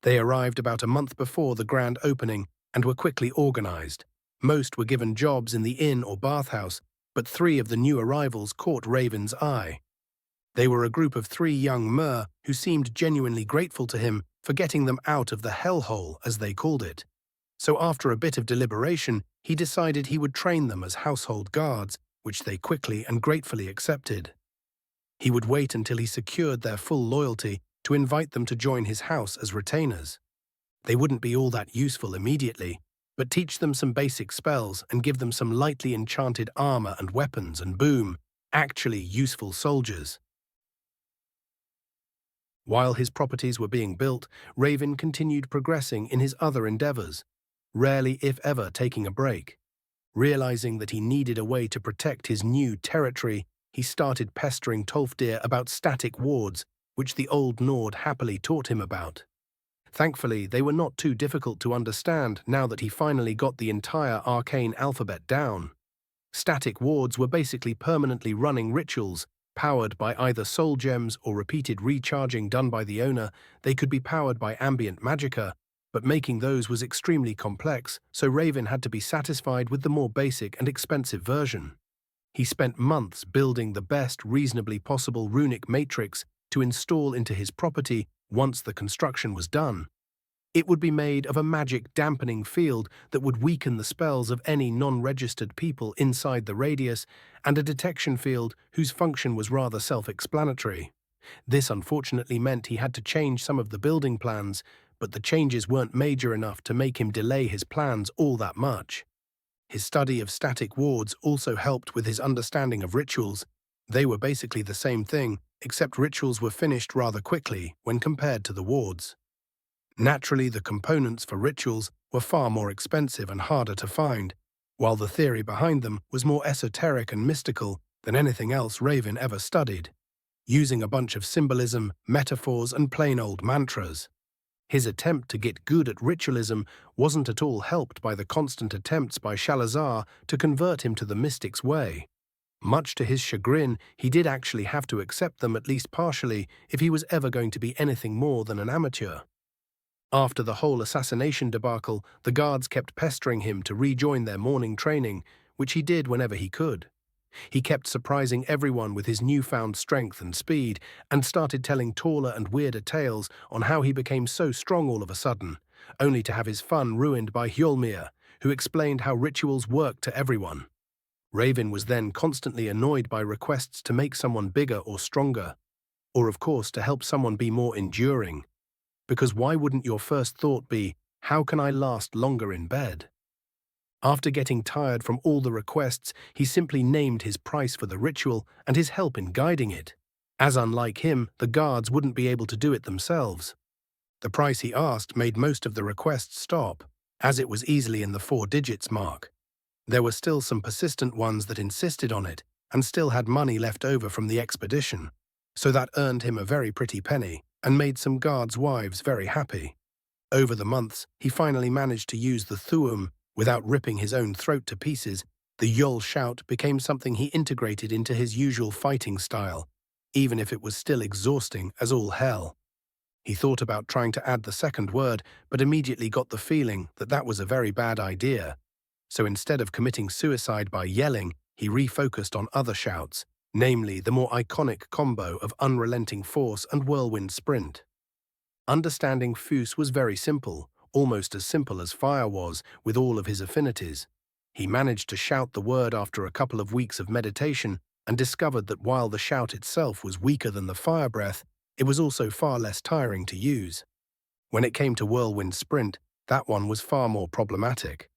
They arrived about a month before the grand opening and were quickly organized. Most were given jobs in the inn or bathhouse, but 3 of the new arrivals caught Raven's eye. They were a group of 3 young Mer who seemed genuinely grateful to him for getting them out of the hellhole, as they called it. So after a bit of deliberation, he decided he would train them as household guards, which they quickly and gratefully accepted. He would wait until he secured their full loyalty to invite them to join his house as retainers. They wouldn't be all that useful immediately, but teach them some basic spells and give them some lightly enchanted armor and weapons, and boom, actually useful soldiers. While his properties were being built, Raven continued progressing in his other endeavors, rarely if ever taking a break. Realizing that he needed a way to protect his new territory, he started pestering Tolfdir about static wards, which the old Nord happily taught him about. Thankfully, they were not too difficult to understand now that he finally got the entire arcane alphabet down. Static wards were basically permanently running rituals, powered by either soul gems or repeated recharging done by the owner. They could be powered by ambient magicka, but making those was extremely complex, so Raven had to be satisfied with the more basic and expensive version. He spent months building the best reasonably possible runic matrix to install into his property once the construction was done. It would be made of a magic dampening field that would weaken the spells of any non-registered people inside the radius, and a detection field whose function was rather self-explanatory. This unfortunately meant he had to change some of the building plans, but the changes weren't major enough to make him delay his plans all that much. His study of static wards also helped with his understanding of rituals. They were basically the same thing, except rituals were finished rather quickly when compared to the wards. Naturally, the components for rituals were far more expensive and harder to find, while the theory behind them was more esoteric and mystical than anything else Raven ever studied, using a bunch of symbolism, metaphors, and plain old mantras. His attempt to get good at ritualism wasn't at all helped by the constant attempts by Shalazar to convert him to the mystic's way. Much to his chagrin, he did actually have to accept them at least partially if he was ever going to be anything more than an amateur. After the whole assassination debacle, the guards kept pestering him to rejoin their morning training, which he did whenever he could. He kept surprising everyone with his newfound strength and speed, and started telling taller and weirder tales on how he became so strong all of a sudden, only to have his fun ruined by Hjolmir, who explained how rituals work to everyone. Raven was then constantly annoyed by requests to make someone bigger or stronger, or of course to help someone be more enduring. Because why wouldn't your first thought be, how can I last longer in bed? After getting tired from all the requests, he simply named his price for the ritual and his help in guiding it. As unlike him, the guards wouldn't be able to do it themselves. The price he asked made most of the requests stop, as it was easily in the 4 digits mark. There were still some persistent ones that insisted on it and still had money left over from the expedition, so that earned him a very pretty penny and made some guards' wives very happy. Over the months, he finally managed to use the thuum without ripping his own throat to pieces. The Yol shout became something he integrated into his usual fighting style, even if it was still exhausting as all hell. He thought about trying to add the second word, but immediately got the feeling that that was a very bad idea. So instead of committing suicide by yelling, he refocused on other shouts, namely the more iconic combo of Unrelenting Force and Whirlwind Sprint. Understanding Fus was very simple, almost as simple as fire was with all of his affinities. He managed to shout the word after a couple of weeks of meditation and discovered that while the shout itself was weaker than the fire breath, it was also far less tiring to use. When it came to Whirlwind Sprint, that one was far more problematic.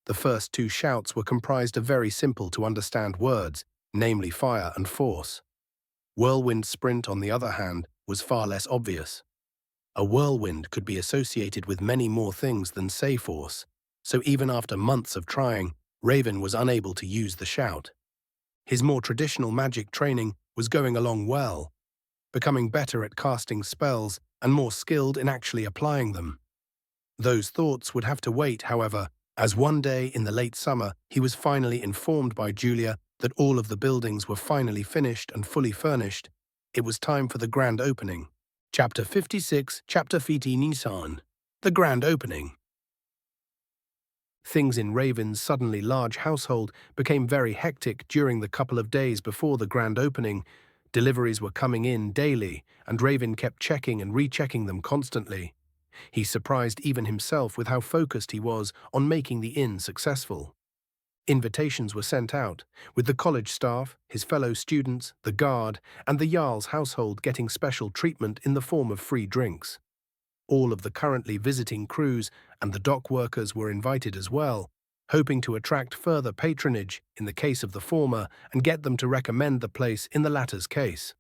The first 2 shouts were comprised of very simple-to-understand words, namely fire and force. Whirlwind Sprint, on the other hand, was far less obvious. A whirlwind could be associated with many more things than say force, so even after months of trying, Raven was unable to use the shout. His more traditional magic training was going along well, becoming better at casting spells and more skilled in actually applying them. Those thoughts would have to wait, however, as one day in the late summer he was finally informed by Julia that all of the buildings were finally finished and fully furnished. It was time for the grand opening. Chapter 56, Chapter Fiti Nisan. The Grand Opening. Things in Raven's suddenly large household became very hectic during the couple of days before the grand opening. Deliveries were coming in daily, and Raven kept checking and rechecking them constantly. He surprised even himself with how focused he was on making the inn successful. Invitations were sent out, with the college staff, his fellow students, the guard, and the Jarl's household getting special treatment in the form of free drinks. All of the currently visiting crews and the dock workers were invited as well, hoping to attract further patronage in the case of the former and get them to recommend the place in the latter's case.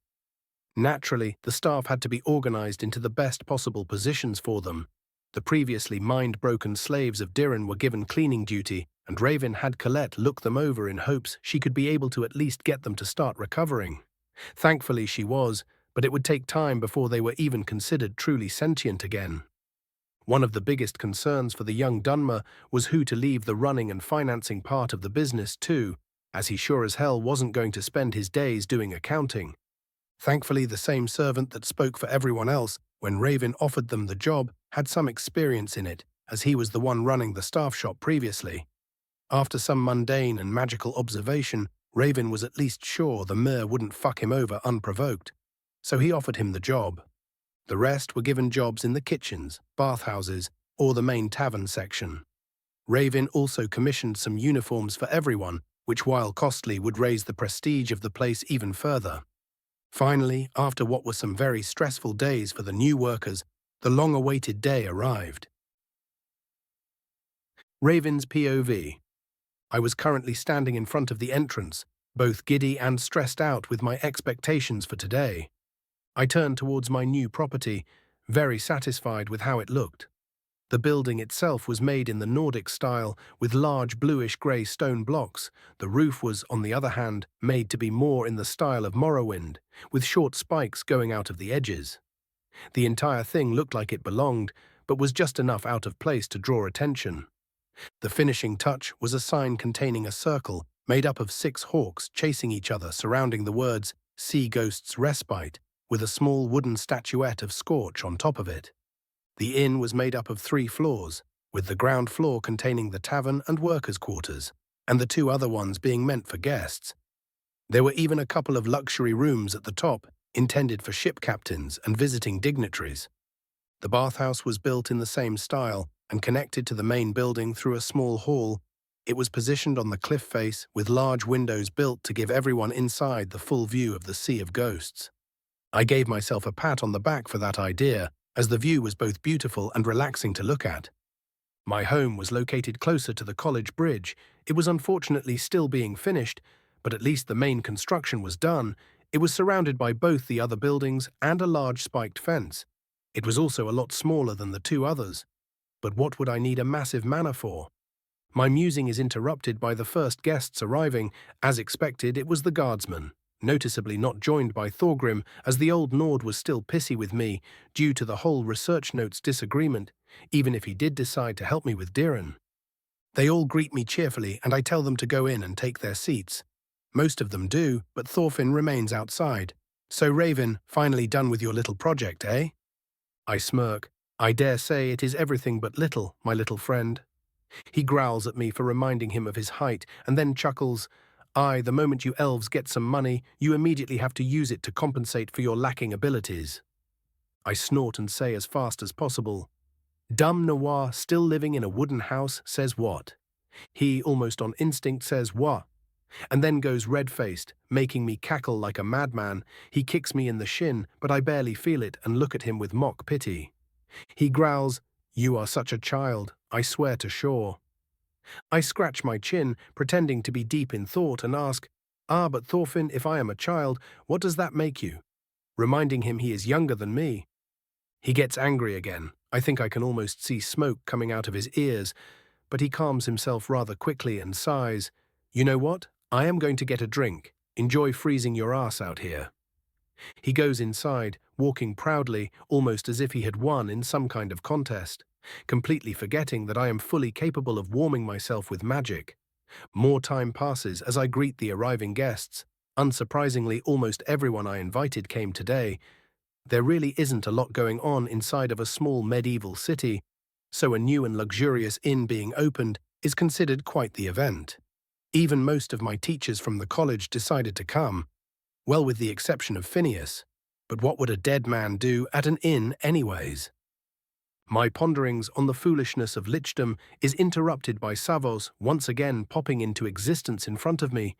Naturally, the staff had to be organized into the best possible positions for them. The previously mind-broken slaves of Diran were given cleaning duty, and Raven had Colette look them over in hopes she could be able to at least get them to start recovering. Thankfully she was, but it would take time before they were even considered truly sentient again. One of the biggest concerns for the young Dunmer was who to leave the running and financing part of the business to, as he sure as hell wasn't going to spend his days doing accounting. Thankfully, the same servant that spoke for everyone else when Raven offered them the job had some experience in it, as he was the one running the staff shop previously. After some mundane and magical observation, Raven was at least sure the mayor wouldn't fuck him over unprovoked, so he offered him the job. The rest were given jobs in the kitchens, bathhouses, or the main tavern section. Raven also commissioned some uniforms for everyone, which, while costly, would raise the prestige of the place even further. Finally, after what were some very stressful days for the new workers, The long-awaited day arrived. Raven's POV. I was currently standing in front of the entrance, both giddy and stressed out with my expectations for today. I turned towards my new property, very satisfied with how it looked. The building itself was made in the Nordic style, with large bluish-grey stone blocks. The roof was, on the other hand, made to be more in the style of Morrowind, with short spikes going out of the edges. The entire thing looked like it belonged, but was just enough out of place to draw attention. The finishing touch was a sign containing a circle made up of 6 hawks chasing each other surrounding the words "Sea Ghost's Respite," with a small wooden statuette of Scorch on top of it. The inn was made up of 3 floors, with the ground floor containing the tavern and workers' quarters, and the 2 other ones being meant for guests. There were even a couple of luxury rooms at the top, intended for ship captains and visiting dignitaries. The bathhouse was built in the same style and connected to the main building through a small hall. It was positioned on the cliff face with large windows built to give everyone inside the full view of the Sea of Ghosts. I gave myself a pat on the back for that idea, as the view was both beautiful and relaxing to look at. My home was located closer to the college bridge. It was unfortunately still being finished, but at least the main construction was done. It was surrounded by both the other buildings and a large spiked fence. It was also a lot smaller than the 2 others. But what would I need a massive manor for? My musing is interrupted by the first guests arriving. As expected, it was the guardsman, noticeably not joined by Thorgrim, as the old Nord was still pissy with me due to the whole research notes disagreement, even if he did decide to help me with Diren. They all greet me cheerfully and I tell them to go in and take their seats. Most of them do, but Thorfinn remains outside. "So Raven, finally done with your little project, eh?" I smirk. "I dare say it is everything but little, my little friend." He growls at me for reminding him of his height, and then chuckles. "Aye, the moment you elves get some money, you immediately have to use it to compensate for your lacking abilities." I snort and say as fast as possible, "Dumb Noir, still living in a wooden house, says what?" He, almost on instinct, says what? And then goes red-faced, making me cackle like a madman. He kicks me in the shin, but I barely feel it and look at him with mock pity. He growls, "You are such a child, I swear to shore." I scratch my chin, pretending to be deep in thought, and ask, But Thorfinn, if I am a child, what does that make you?" Reminding him he is younger than me. He gets angry again. I think I can almost see smoke coming out of his ears, but he calms himself rather quickly and sighs, "You know what? I am going to get a drink. Enjoy freezing your ass out here." He goes inside, walking proudly, almost as if he had won in some kind of contest, completely forgetting that I am fully capable of warming myself with magic. More time passes as I greet the arriving guests. Unsurprisingly, almost everyone I invited came today. There really isn't a lot going on inside of a small medieval city, so a new and luxurious inn being opened is considered quite the event. Even most of my teachers from the college decided to come, well, with the exception of Phineas. But what would a dead man do at an inn anyways? My ponderings on the foolishness of lichdom is interrupted by Savos once again popping into existence in front of me.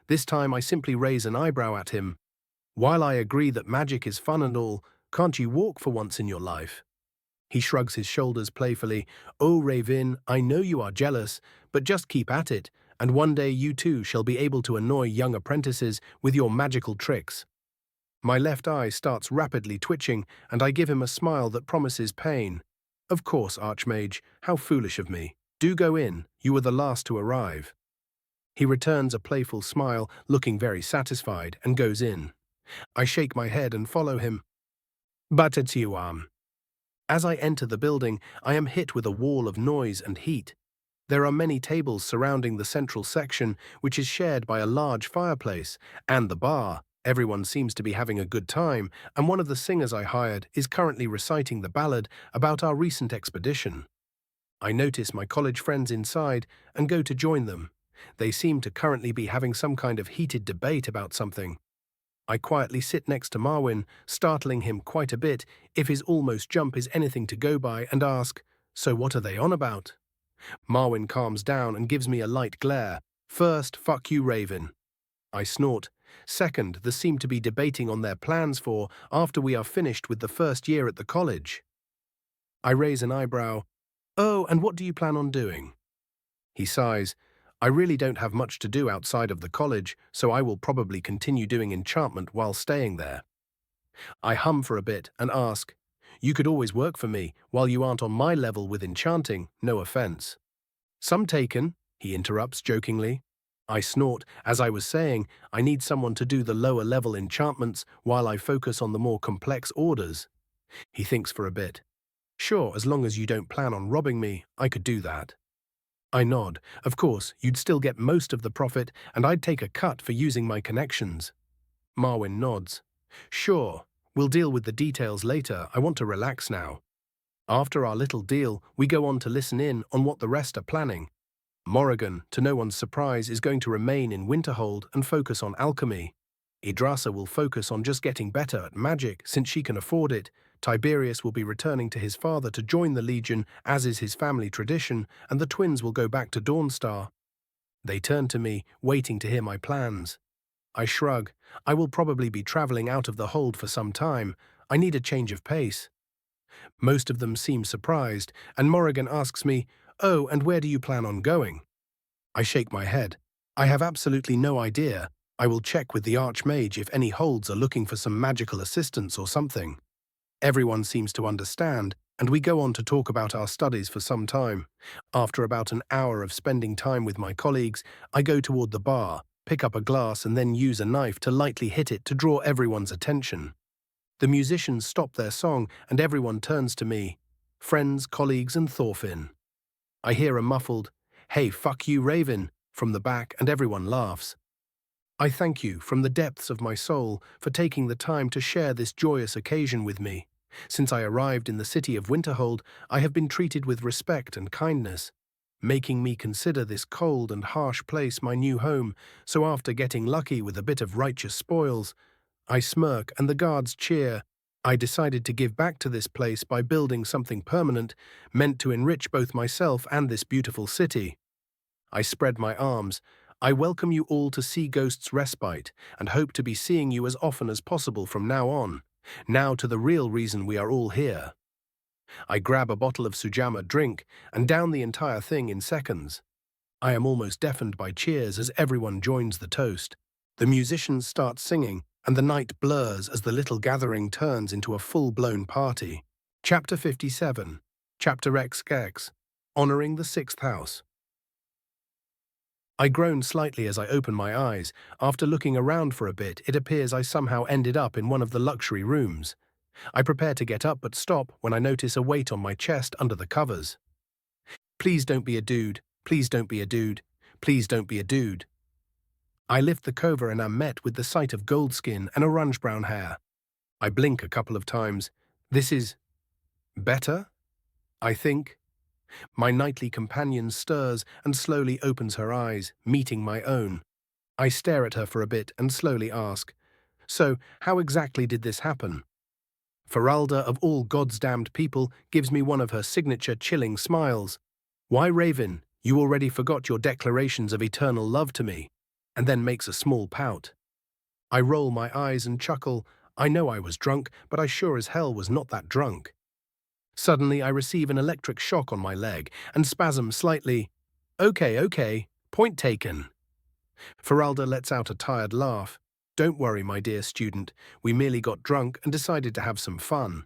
This time I simply raise an eyebrow at him. "While I agree that magic is fun and all, can't you walk for once in your life?" He shrugs his shoulders playfully. "Oh, Raven, I know you are jealous, but just keep at it, and one day you too shall be able to annoy young apprentices with your magical tricks." My left eye starts rapidly twitching, and I give him a smile that promises pain. "Of course, Archmage, how foolish of me. Do go in, you were the last to arrive." He returns a playful smile, looking very satisfied, and goes in. I shake my head and follow him. "But it's you, As I enter the building, I am hit with a wall of noise and heat. There are many tables surrounding the central section, which is shared by a large fireplace, and the bar. Everyone seems to be having a good time, and one of the singers I hired is currently reciting the ballad about our recent expedition. I notice my college friends inside and go to join them. They seem to currently be having some kind of heated debate about something. I quietly sit next to Marwyn, startling him quite a bit if his almost jump is anything to go by, and ask, "So what are they on about?" Marwyn calms down and gives me a light glare. "First, fuck you, Raven." I snort. "Second, they seem to be debating on their plans for after we are finished with the first year at the college." I raise an eyebrow. Oh, and what do you plan on doing? He sighs. I really don't have much to do outside of the college, so I will probably continue doing enchantment while staying there. I hum for a bit and ask, you could always work for me while you aren't on my level with enchanting, no offense. Some taken, he interrupts jokingly. I snort. As I was saying, I need someone to do the lower level enchantments while I focus on the more complex orders. He thinks for a bit. Sure, as long as you don't plan on robbing me, I could do that. I nod. Of course, you'd still get most of the profit, and I'd take a cut for using my connections. Marwyn nods. Sure, we'll deal with the details later. I want to relax now. After our little deal, we go on to listen in on what the rest are planning. Morrigan, to no one's surprise, is going to remain in Winterhold and focus on alchemy. Yggdrasil will focus on just getting better at magic since she can afford it. Tiberius will be returning to his father to join the Legion, as is his family tradition, and the twins will go back to Dawnstar. They turn to me, waiting to hear my plans. I shrug. I will probably be traveling out of the hold for some time. I need a change of pace. Most of them seem surprised, and Morrigan asks me, Oh, and where do you plan on going? I shake my head. I have absolutely no idea. I will check with the Archmage if any holds are looking for some magical assistance or something. Everyone seems to understand, and we go on to talk about our studies for some time. After about an hour of spending time with my colleagues, I go toward the bar, pick up a glass and then use a knife to lightly hit it to draw everyone's attention. The musicians stop their song and everyone turns to me. Friends, colleagues and Thorfinn. I hear a muffled, "Hey, fuck you, Raven," from the back and everyone laughs. I thank you from the depths of my soul for taking the time to share this joyous occasion with me. Since I arrived in the city of Winterhold, I have been treated with respect and kindness, making me consider this cold and harsh place my new home. So after getting lucky with a bit of righteous spoils, I smirk and the guards cheer. I decided to give back to this place by building something permanent, meant to enrich both myself and this beautiful city. I spread my arms. I welcome you all to Sea Ghost's Respite, and hope to be seeing you as often as possible from now on. Now to the real reason we are all here. I grab a bottle of Sujamma drink and down the entire thing in seconds. I am almost deafened by cheers as everyone joins the toast. The musicians start singing, and the night blurs as the little gathering turns into a full-blown party. Chapter 57, Chapter XX, Honoring the Sixth House. I groan slightly as I open my eyes. After looking around for a bit, it appears I somehow ended up in one of the luxury rooms. I prepare to get up but stop when I notice a weight on my chest under the covers. Please don't be a dude. Please don't be a dude. Please don't be a dude. I lift the cover and am met with the sight of gold skin and orange-brown hair. I blink a couple of times. This is better, I think. My nightly companion stirs and slowly opens her eyes, meeting my own. I stare at her for a bit and slowly ask, So, how exactly did this happen? Feralda, of all God's damned people, gives me one of her signature chilling smiles. Why, Raven, you already forgot your declarations of eternal love to me, and then makes a small pout. I roll my eyes and chuckle. I know I was drunk, but I sure as hell was not that drunk. Suddenly, I receive an electric shock on my leg and spasm slightly. Okay, point taken. Feralda lets out a tired laugh. Don't worry, my dear student. We merely got drunk and decided to have some fun.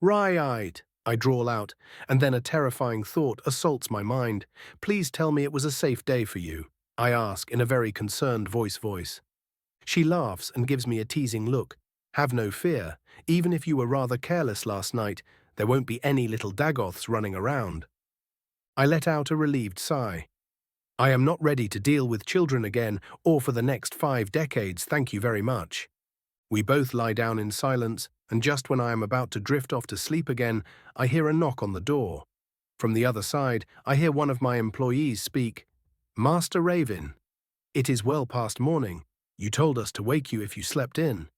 Right, I drawl out, and then a terrifying thought assaults my mind. Please tell me it was a safe day for you, I ask in a very concerned voice. She laughs and gives me a teasing look. Have no fear. Even if you were rather careless last night, there won't be any little Dagoths running around. I let out a relieved sigh. I am not ready to deal with children again, or for the next 5 decades, thank you very much. We both lie down in silence, and just when I am about to drift off to sleep again, I hear a knock on the door. From the other side, I hear one of my employees speak. Master Raven, it is well past morning. You told us to wake you if you slept in.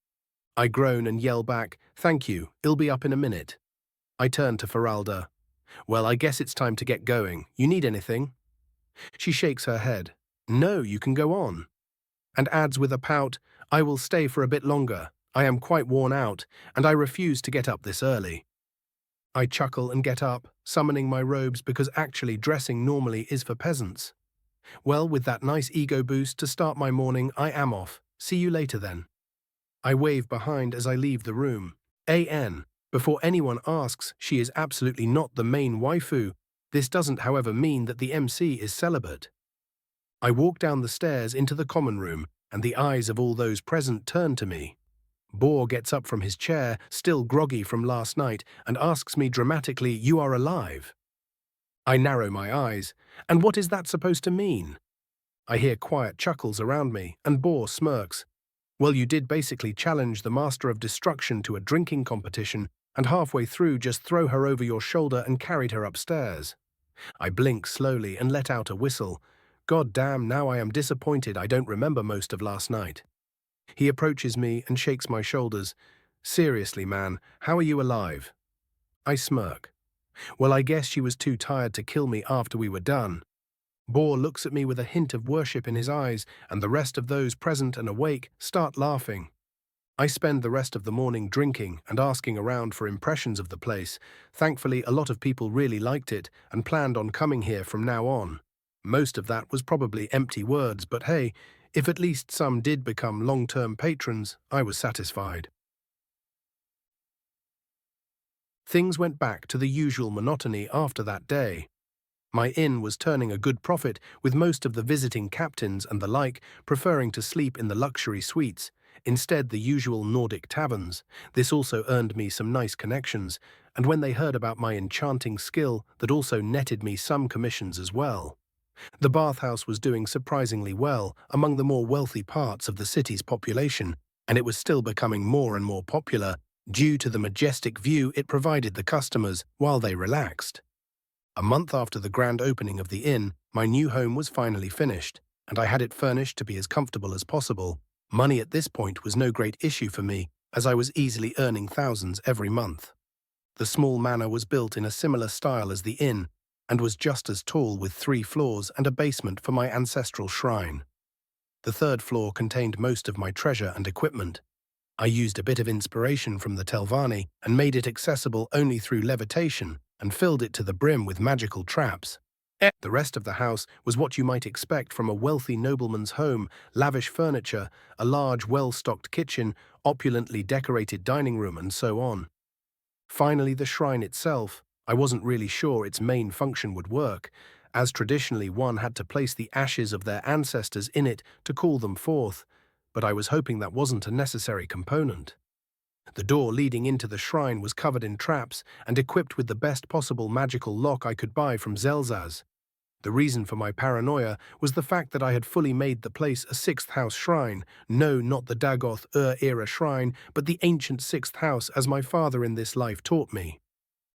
I groan and yell back, Thank you, I'll be up in a minute. I turn to Feralda. Well, I guess it's time to get going. You need anything? She shakes her head. No, you can go on. And adds with a pout, I will stay for a bit longer. I am quite worn out, and I refuse to get up this early. I chuckle and get up, summoning my robes because actually dressing normally is for peasants. Well, with that nice ego boost to start my morning, I am off. See you later then. I wave behind as I leave the room. AN. Before anyone asks, she is absolutely not the main waifu. This doesn't, however, mean that the MC is celibate. I walk down the stairs into the common room, and the eyes of all those present turn to me. Boar gets up from his chair, still groggy from last night, and asks me dramatically, "You are alive?" I narrow my eyes. And what is that supposed to mean? I hear quiet chuckles around me, and Boar smirks. Well, you did basically challenge the Master of Destruction to a drinking competition, and halfway through just throw her over your shoulder and carried her upstairs. I blink slowly and let out a whistle. God damn, now I am disappointed I don't remember most of last night. He approaches me and shakes my shoulders. Seriously, man, how are you alive? I smirk. Well, I guess she was too tired to kill me after we were done. Boar looks at me with a hint of worship in his eyes, and the rest of those present and awake start laughing. I spend the rest of the morning drinking and asking around for impressions of the place. Thankfully, a lot of people really liked it and planned on coming here from now on. Most of that was probably empty words, but hey, if at least some did become long-term patrons, I was satisfied. Things went back to the usual monotony after that day. My inn was turning a good profit, with most of the visiting captains and the like preferring to sleep in the luxury suites, instead the usual Nordic taverns. This also earned me some nice connections, and when they heard about my enchanting skill, that also netted me some commissions as well. The bathhouse was doing surprisingly well among the more wealthy parts of the city's population, and it was still becoming more and more popular due to the majestic view it provided the customers while they relaxed. A month after the grand opening of the inn, my new home was finally finished, and I had it furnished to be as comfortable as possible. Money at this point was no great issue for me, as I was easily earning thousands every month. The small manor was built in a similar style as the inn, and was just as tall, with 3 floors and a basement for my ancestral shrine. The 3rd floor contained most of my treasure and equipment. I used a bit of inspiration from the Telvanni and made it accessible only through levitation, and filled it to the brim with magical traps. The rest of the house was what you might expect from a wealthy nobleman's home: lavish furniture, a large, well-stocked kitchen, opulently decorated dining room, and so on. Finally, the shrine itself. I wasn't really sure its main function would work, as traditionally one had to place the ashes of their ancestors in it to call them forth, but I was hoping that wasn't a necessary component. The door leading into the shrine was covered in traps and equipped with the best possible magical lock I could buy from Zelzaz. The reason for my paranoia was the fact that I had fully made the place a 6th house shrine. No, not the Dagoth Ur-era shrine, but the ancient 6th house, as my father in this life taught me.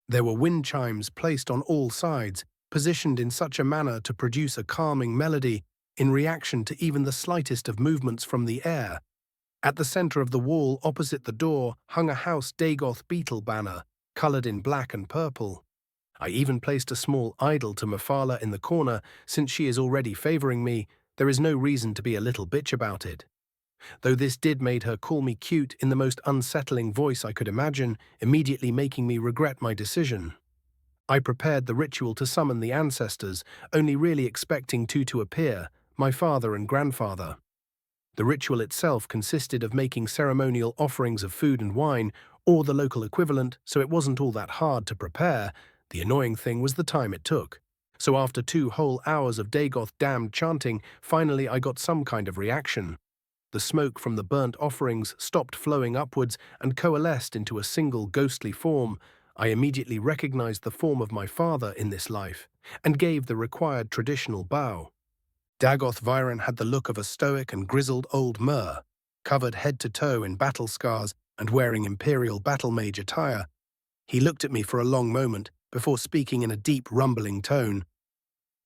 There were wind chimes placed on all sides, positioned in such a manner to produce a calming melody in reaction to even the slightest of movements from the air. At the center of the wall opposite the door hung a House Dagoth beetle banner, colored in black and purple. I even placed a small idol to Mephala in the corner. Since she is already favoring me, there is no reason to be a little bitch about it. Though this did made her call me cute in the most unsettling voice I could imagine, immediately making me regret my decision. I prepared the ritual to summon the ancestors, only really expecting two to appear, my father and grandfather. The ritual itself consisted of making ceremonial offerings of food and wine, or the local equivalent, so it wasn't all that hard to prepare. The annoying thing was the time it took. So after 2 whole hours of Dagoth damned chanting, finally I got some kind of reaction. The smoke from the burnt offerings stopped flowing upwards and coalesced into a single ghostly form. I immediately recognized the form of my father in this life, and gave the required traditional bow. Dagoth Viren had the look of a stoic and grizzled old Mer, covered head to toe in battle scars and wearing imperial battle mage attire. He looked at me for a long moment before speaking in a deep, rumbling tone.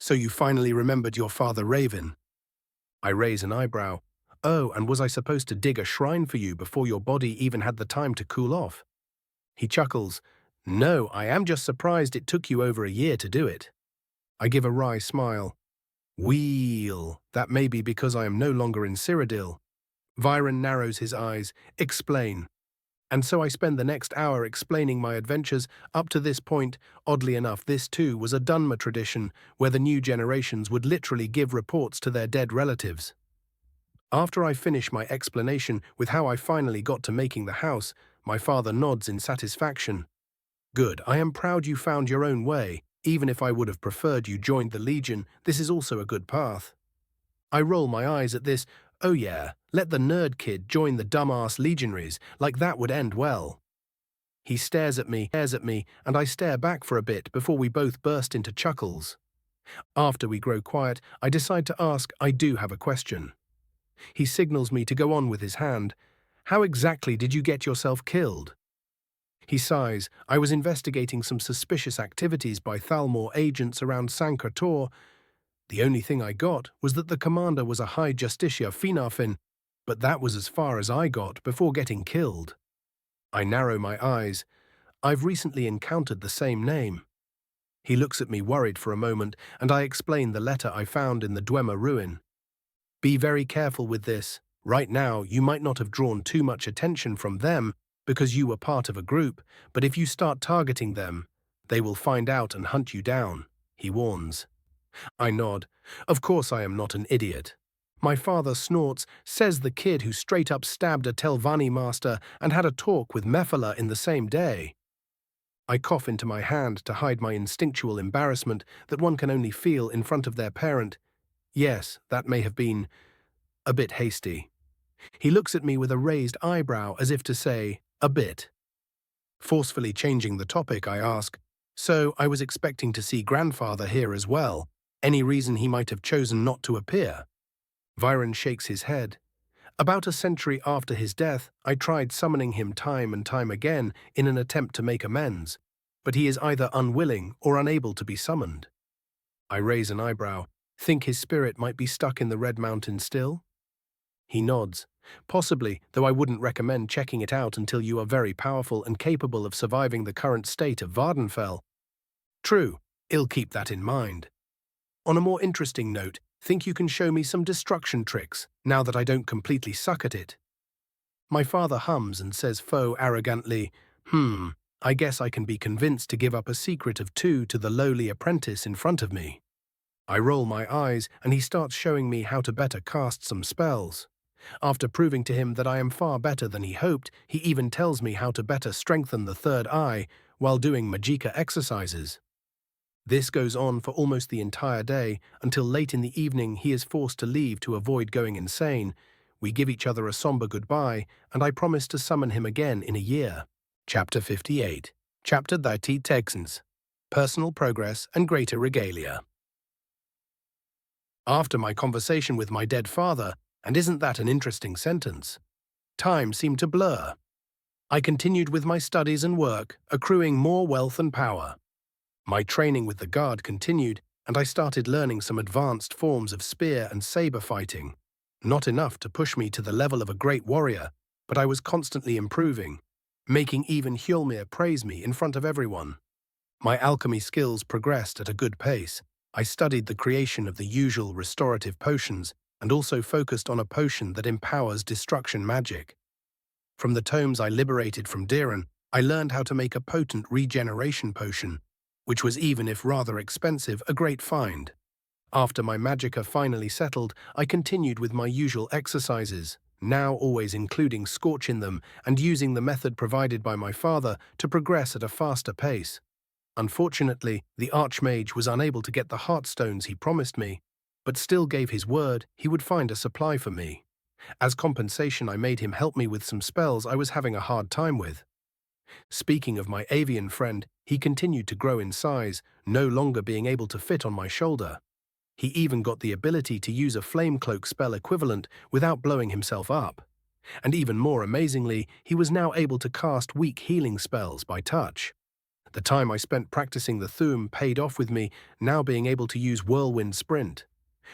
"So you finally remembered your father Raven?" I raise an eyebrow. "Oh, and was I supposed to dig a shrine for you before your body even had the time to cool off?" He chuckles. "No, I am just surprised it took you over a year to do it." I give a wry smile. "Wheel, that may be because I am no longer in Cyrodiil." Viren narrows his eyes. "Explain." And so I spend the next hour explaining my adventures up to this point. Oddly enough, this too was a Dunmer tradition, where the new generations would literally give reports to their dead relatives. After I finish my explanation with how I finally got to making the house, my father nods in satisfaction. Good, I am proud you found your own way. Even if I would have preferred you joined the Legion, this is also a good path. I roll my eyes at this. Oh yeah, let the nerd kid join the dumbass legionaries, like that would end well. He stares at me, and I stare back for a bit before we both burst into chuckles. After we grow quiet, I decide to ask, I do have a question. He signals me to go on with his hand. How exactly did you get yourself killed? He sighs. I was investigating some suspicious activities by Thalmor agents around Sankar Tor. The only thing I got was that the commander was a High Justicia Finarfin, but that was as far as I got before getting killed. I narrow my eyes. I've recently encountered the same name. He looks at me worried for a moment, and I explain the letter I found in the Dwemer ruin. Be very careful with this. Right now, you might not have drawn too much attention from them because you were part of a group, but if you start targeting them, they will find out and hunt you down, he warns. I nod. Of course I am not an idiot. My father snorts, says the kid who straight up stabbed a Telvanni master and had a talk with Mephala in the same day. I cough into my hand to hide my instinctual embarrassment that one can only feel in front of their parent. Yes, that may have been a bit hasty. He looks at me with a raised eyebrow as if to say, a bit. Forcefully changing the topic, I ask, so I was expecting to see grandfather here as well. Any reason he might have chosen not to appear? Viren shakes his head. About a century after his death, I tried summoning him time and time again in an attempt to make amends, but he is either unwilling or unable to be summoned. I raise an eyebrow. Think his spirit might be stuck in the Red Mountain still? He nods. Possibly, though I wouldn't recommend checking it out until you are very powerful and capable of surviving the current state of Vardenfell. True, I'll keep that in mind. On a more interesting note, think you can show me some destruction tricks, now that I don't completely suck at it? My father hums and says faux arrogantly, I guess I can be convinced to give up a secret of 2 to the lowly apprentice in front of me. I roll my eyes and he starts showing me how to better cast some spells. After proving to him that I am far better than he hoped, he even tells me how to better strengthen the third eye while doing Magicka exercises. This goes on for almost the entire day, until late in the evening he is forced to leave to avoid going insane. We give each other a somber goodbye, and I promise to summon him again in a year. Chapter 58. Chapter 30 Texans. Personal Progress and Greater Regalia. After my conversation with my dead father, and isn't that an interesting sentence? Time seemed to blur. I continued with my studies and work, accruing more wealth and power. My training with the Guard continued, and I started learning some advanced forms of spear and saber fighting. Not enough to push me to the level of a great warrior, but I was constantly improving, making even Hjolmir praise me in front of everyone. My alchemy skills progressed at a good pace. I studied the creation of the usual restorative potions, and also focused on a potion that empowers destruction magic. From the tomes I liberated from Diran, I learned how to make a potent regeneration potion, which was, even if rather expensive, a great find. After my magicka finally settled, I continued with my usual exercises, now always including Scorch in them and using the method provided by my father to progress at a faster pace. Unfortunately, the Archmage was unable to get the Heartstones he promised me, but still gave his word he would find a supply for me. As compensation, I made him help me with some spells I was having a hard time with. Speaking of my avian friend, he continued to grow in size, no longer being able to fit on my shoulder. He even got the ability to use a flame cloak spell equivalent without blowing himself up. And even more amazingly, he was now able to cast weak healing spells by touch. The time I spent practicing the Thuum paid off with me now being able to use Whirlwind Sprint.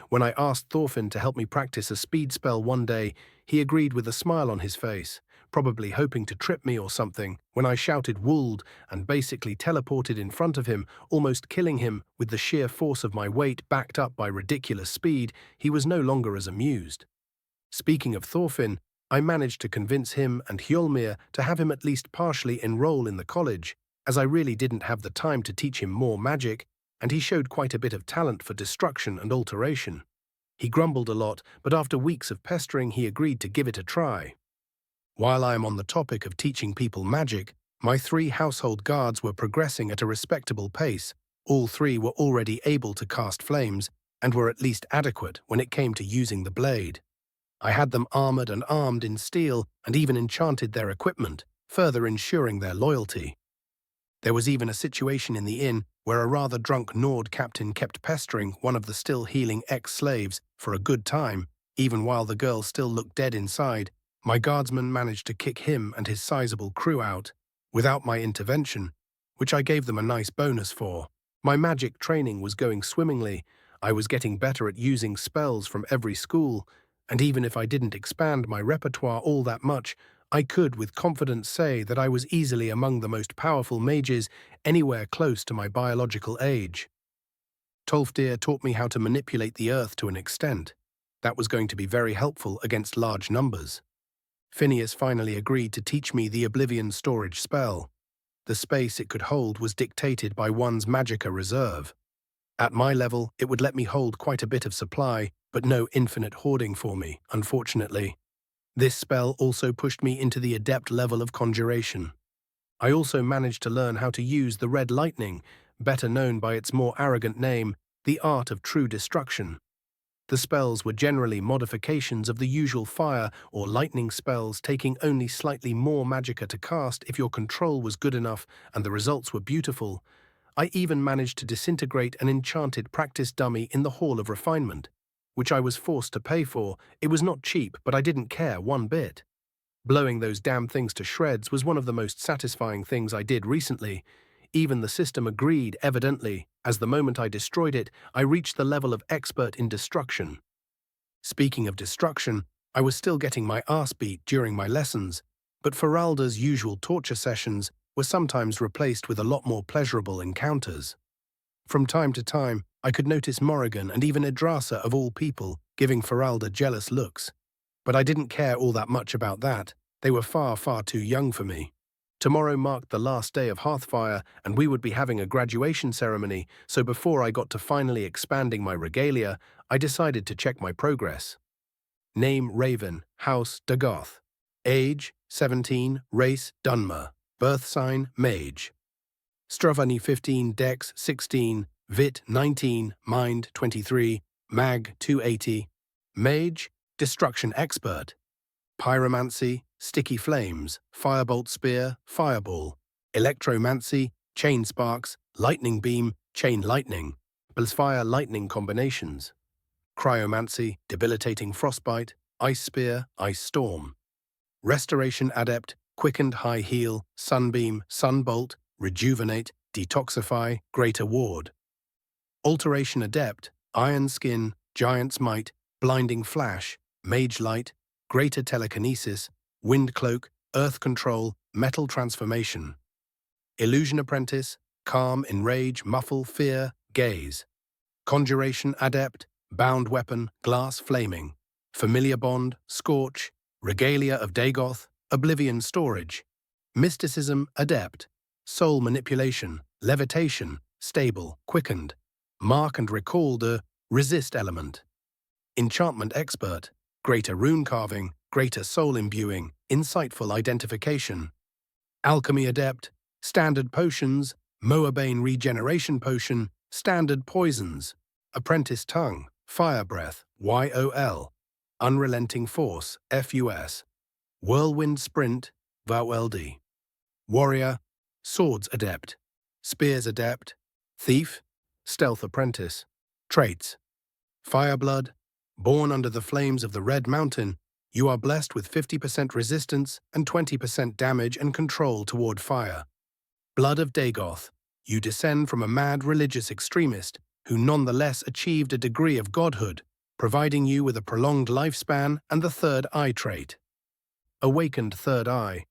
When I asked Thorfinn to help me practice a speed spell one day, he agreed with a smile on his face, probably hoping to trip me or something, when I shouted "Wold" and basically teleported in front of him, almost killing him with the sheer force of my weight backed up by ridiculous speed. He was no longer as amused. Speaking of Thorfinn, I managed to convince him and Hjolmir to have him at least partially enroll in the college, as I really didn't have the time to teach him more magic, and he showed quite a bit of talent for destruction and alteration. He grumbled a lot, but after weeks of pestering he agreed to give it a try. While I am on the topic of teaching people magic, my 3 household guards were progressing at a respectable pace. All 3 were already able to cast flames, and were at least adequate when it came to using the blade. I had them armored and armed in steel, and even enchanted their equipment, further ensuring their loyalty. There was even a situation in the inn where a rather drunk Nord captain kept pestering one of the still healing ex-slaves for a good time, even while the girl still looked dead inside. My guardsmen managed to kick him and his sizable crew out, without my intervention, which I gave them a nice bonus for. My magic training was going swimmingly. I was getting better at using spells from every school, and even if I didn't expand my repertoire all that much, I could with confidence say that I was easily among the most powerful mages anywhere close to my biological age. Tolfdir taught me how to manipulate the earth to an extent. That was going to be very helpful against large numbers. Phineas finally agreed to teach me the Oblivion storage spell. The space it could hold was dictated by one's magicka reserve. At my level, it would let me hold quite a bit of supply, but no infinite hoarding for me, unfortunately. This spell also pushed me into the adept level of conjuration. I also managed to learn how to use the red lightning, better known by its more arrogant name, the art of true destruction. The spells were generally modifications of the usual fire or lightning spells, taking only slightly more magicka to cast if your control was good enough and the results were beautiful. I even managed to disintegrate an enchanted practice dummy in the Hall of Refinement, which I was forced to pay for. It was not cheap, but I didn't care one bit. Blowing those damn things to shreds was one of the most satisfying things I did recently. Even the system agreed, evidently, as the moment I destroyed it, I reached the level of expert in destruction. Speaking of destruction, I was still getting my ass beat during my lessons, but Feralda's usual torture sessions were sometimes replaced with a lot more pleasurable encounters. From time to time, I could notice Morrigan and even Idrasa of all people giving Feralda jealous looks. But I didn't care all that much about that. They were far, far too young for me. Tomorrow marked the last day of Hearthfire, and we would be having a graduation ceremony, so before I got to finally expanding my regalia, I decided to check my progress. Name Raven, House Dagoth. Age 17, Race Dunmer. Birth sign Mage. Stravani 15, Dex 16, Vit 19, Mind 23, Mag 280. Mage, Destruction Expert. Pyromancy, Sticky Flames, Firebolt Spear, Fireball. Electromancy, Chain Sparks, Lightning Beam, Chain Lightning. Blissfire Lightning Combinations. Cryomancy, Debilitating Frostbite, Ice Spear, Ice Storm. Restoration Adept, Quickened High Heal, Sunbeam, Sunbolt, Rejuvenate, Detoxify, Greater Ward. Alteration Adept, Iron Skin, Giant's Might, Blinding Flash, Mage Light, Greater Telekinesis, Wind Cloak, Earth Control, Metal Transformation. Illusion Apprentice, Calm, Enrage, Muffle, Fear, Gaze. Conjuration Adept, Bound Weapon, Glass Flaming. Familiar Bond, Scorch, Regalia of Dagoth, Oblivion Storage. Mysticism Adept, Soul Manipulation, Levitation, Stable, Quickened. Mark and Recall the Resist Element. Enchantment Expert, Greater Rune Carving, Greater Soul Imbuing, Insightful Identification. Alchemy Adept, Standard Potions, Moabane Regeneration Potion, Standard Poisons. Apprentice Tongue, Fire Breath, YOL. Unrelenting Force, FUS. Whirlwind Sprint, VOLD. Warrior, Swords Adept. Spears Adept. Thief, Stealth Apprentice. Traits. Fireblood, born under the flames of the Red Mountain, you are blessed with 50% resistance and 20% damage and control toward fire. Blood of Dagoth, you descend from a mad religious extremist who nonetheless achieved a degree of godhood, providing you with a prolonged lifespan and the third eye trait. Awakened Third Eye,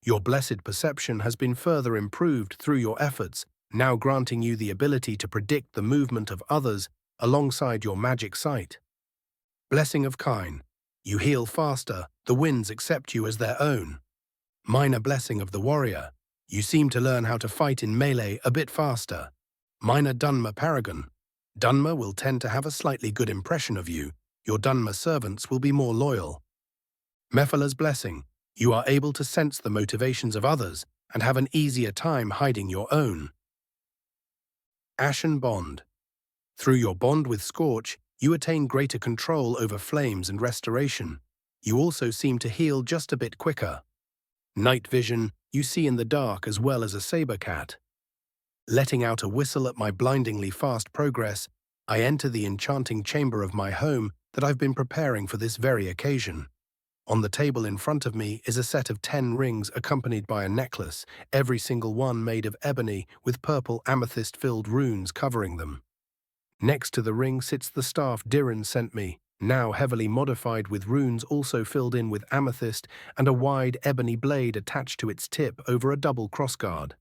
your blessed perception has been further improved through your efforts, now granting you the ability to predict the movement of others alongside your magic sight. Blessing of Kine, You heal faster, the winds accept you as their own. Minor blessing of the warrior. You seem to learn how to fight in melee a bit faster. Minor Dunmer paragon. Dunmer will tend to have a slightly good impression of you. Your Dunmer servants will be more loyal. Mephala's blessing. You are able to sense the motivations of others and have an easier time hiding your own. Ashen bond. Through your bond with Scorch, you attain greater control over flames and restoration. You also seem to heal just a bit quicker. Night vision. You see in the dark as well as a saber cat. Letting out a whistle at my blindingly fast progress, I enter the enchanting chamber of my home that I've been preparing for this very occasion. On the table in front of me is a set of 10 rings accompanied by a necklace, every single one made of ebony with purple amethyst-filled runes covering them. Next to the ring sits the staff Diran sent me, now heavily modified with runes also filled in with amethyst and a wide ebony blade attached to its tip over a double crossguard.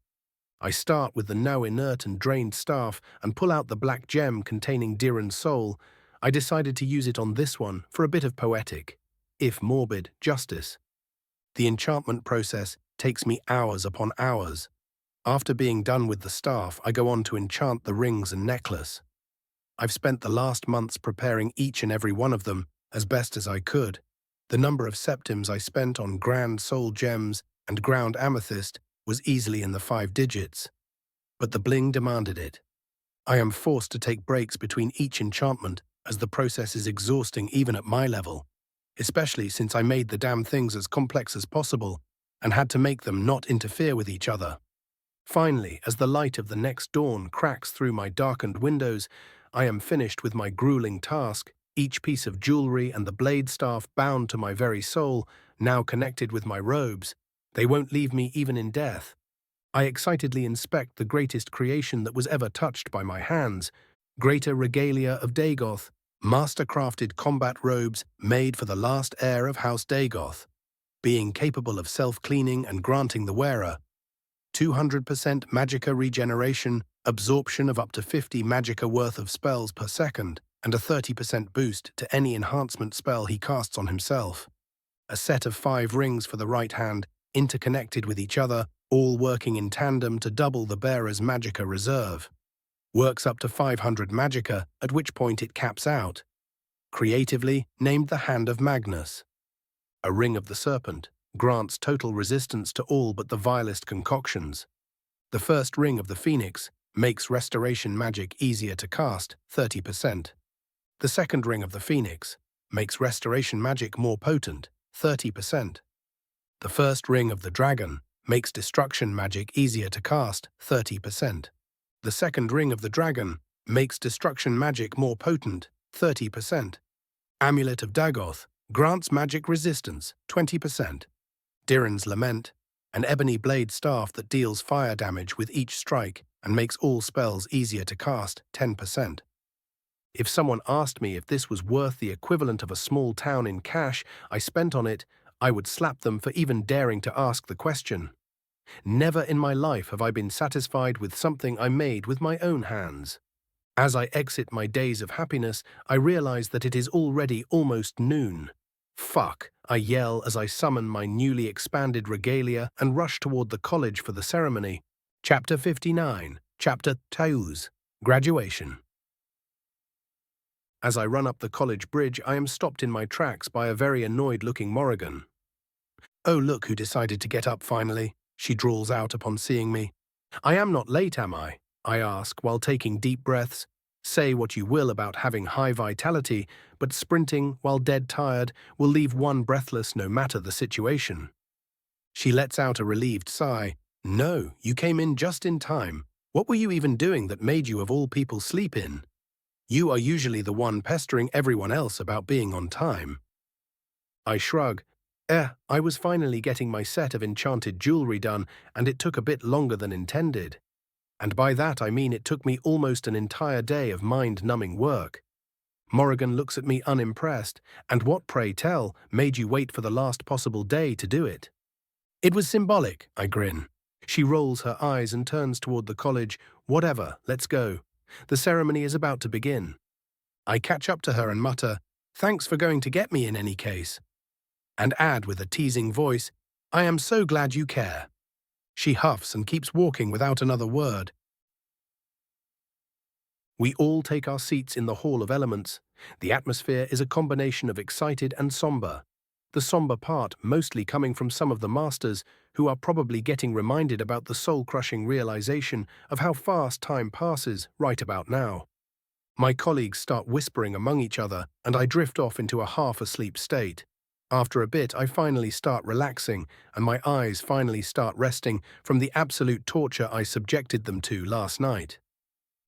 I start with the now inert and drained staff and pull out the black gem containing Diran's soul. I decided to use it on this one for a bit of poetic, if morbid, justice. The enchantment process takes me hours upon hours. After being done with the staff, I go on to enchant the rings and necklace. I've spent the last months preparing each and every one of them as best as I could. The number of septims I spent on grand soul gems and ground amethyst was easily in the 5 digits. But the bling demanded it. I am forced to take breaks between each enchantment as the process is exhausting even at my level, especially since I made the damn things as complex as possible and had to make them not interfere with each other. Finally, as the light of the next dawn cracks through my darkened windows, I am finished with my grueling task, each piece of jewelry and the blade staff bound to my very soul, now connected with my robes. They won't leave me even in death. I excitedly inspect the greatest creation that was ever touched by my hands, greater regalia of Dagoth, master-crafted combat robes made for the last heir of House Dagoth, being capable of self-cleaning and granting the wearer 200% magicka regeneration, absorption of up to 50 magicka worth of spells per second, and a 30% boost to any enhancement spell he casts on himself. A set of 5 rings for the right hand, interconnected with each other, all working in tandem to double the bearer's magicka reserve. Works up to 500 magicka, at which point it caps out. Creatively named the Hand of Magnus. A ring of the serpent. Grants total resistance to all but the vilest concoctions. The first ring of the Phoenix makes restoration magic easier to cast, 30%. The second ring of the Phoenix makes restoration magic more potent, 30%. The first ring of the Dragon makes destruction magic easier to cast, 30%. The second ring of the Dragon makes destruction magic more potent, 30%. Amulet of Dagoth grants magic resistance, 20%. Diran's Lament, an ebony blade staff that deals fire damage with each strike and makes all spells easier to cast, 10%. If someone asked me if this was worth the equivalent of a small town in cash I spent on it, I would slap them for even daring to ask the question. Never in my life have I been satisfied with something I made with my own hands. As I exit my days of happiness, I realize that it is already almost noon. Fuck, I yell as I summon my newly expanded regalia and rush toward the college for the ceremony. Chapter 59, Chapter Tauz, Graduation. As I run up the college bridge, I am stopped in my tracks by a very annoyed-looking Morrigan. "Oh, look who decided to get up finally," she drawls out upon seeing me. "I am not late, am I?" I ask while taking deep breaths. Say what you will about having high vitality, but sprinting, while dead tired, will leave one breathless no matter the situation. She lets out a relieved sigh. "No, you came in just in time. What were you even doing that made you of all people sleep in? You are usually the one pestering everyone else about being on time." I shrug. I was finally getting my set of enchanted jewelry done, and it took a bit longer than intended. And by that I mean it took me almost an entire day of mind-numbing work. Morrigan looks at me unimpressed. "And what, pray tell, made you wait for the last possible day to do it?" "It was symbolic," I grin. She rolls her eyes and turns toward the college. "Whatever, let's go. The ceremony is about to begin." I catch up to her and mutter, Thanks for going to get me in any case. And add with a teasing voice, I am so glad you care. She huffs and keeps walking without another word. We all take our seats in the Hall of Elements. The atmosphere is a combination of excited and somber. The somber part mostly coming from some of the masters who are probably getting reminded about the soul-crushing realization of how fast time passes right about now. My colleagues start whispering among each other, and I drift off into a half-asleep state. After a bit, I finally start relaxing, and my eyes finally start resting from the absolute torture I subjected them to last night.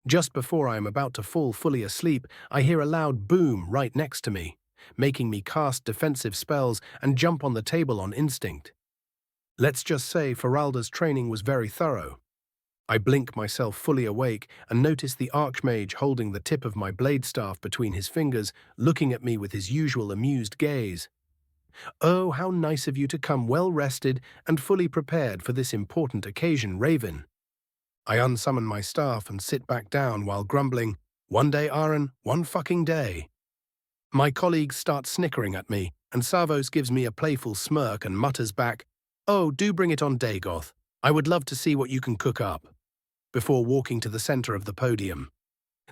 Just before I am about to fall fully asleep, I hear a loud boom right next to me, making me cast defensive spells and jump on the table on instinct. Let's just say Feralda's training was very thorough. I blink myself fully awake and notice the Archmage holding the tip of my blade staff between his fingers, looking at me with his usual amused gaze. Oh, how nice of you to come well rested and fully prepared for this important occasion, Raven. I unsummon my staff and sit back down while grumbling, one day, Aaron, one fucking day. My colleagues start snickering at me, and Savos gives me a playful smirk and mutters back, oh, do bring it on Dagoth. I would love to see what you can cook up. Before walking to the center of the podium.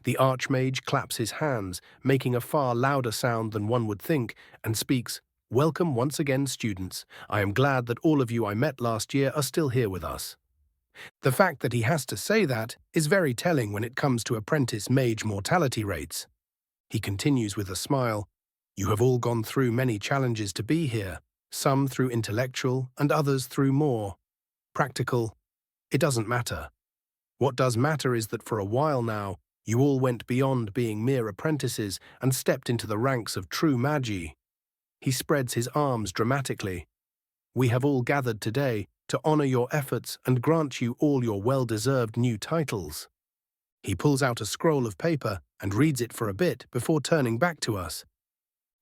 The Archmage claps his hands, making a far louder sound than one would think, and speaks, welcome once again, students. I am glad that all of you I met last year are still here with us. The fact that he has to say that is very telling when it comes to apprentice mage mortality rates. He continues with a smile, you have all gone through many challenges to be here, some through intellectual and others through more practical. It doesn't matter. What does matter is that for a while now, you all went beyond being mere apprentices and stepped into the ranks of true magi. He spreads his arms dramatically. We have all gathered today to honor your efforts and grant you all your well-deserved new titles. He pulls out a scroll of paper and reads it for a bit before turning back to us.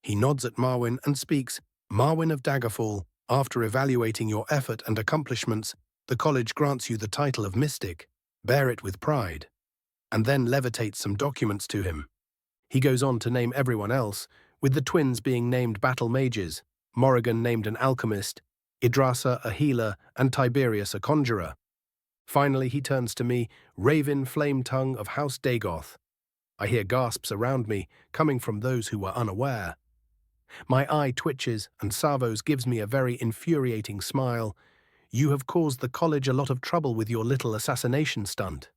He nods at Marwyn and speaks, Marwyn of Daggerfall, after evaluating your effort and accomplishments, the college grants you the title of Mystic. Bear it with pride, and then levitates some documents to him. He goes on to name everyone else, with the twins being named battle mages, Morrigan named an alchemist, Idrasa a healer, and Tiberius a conjurer. Finally he turns to me, Raven Flametongue of House Dagoth. I hear gasps around me, coming from those who were unaware. My eye twitches, and Savos gives me a very infuriating smile. You have caused the college a lot of trouble with your little assassination stunt.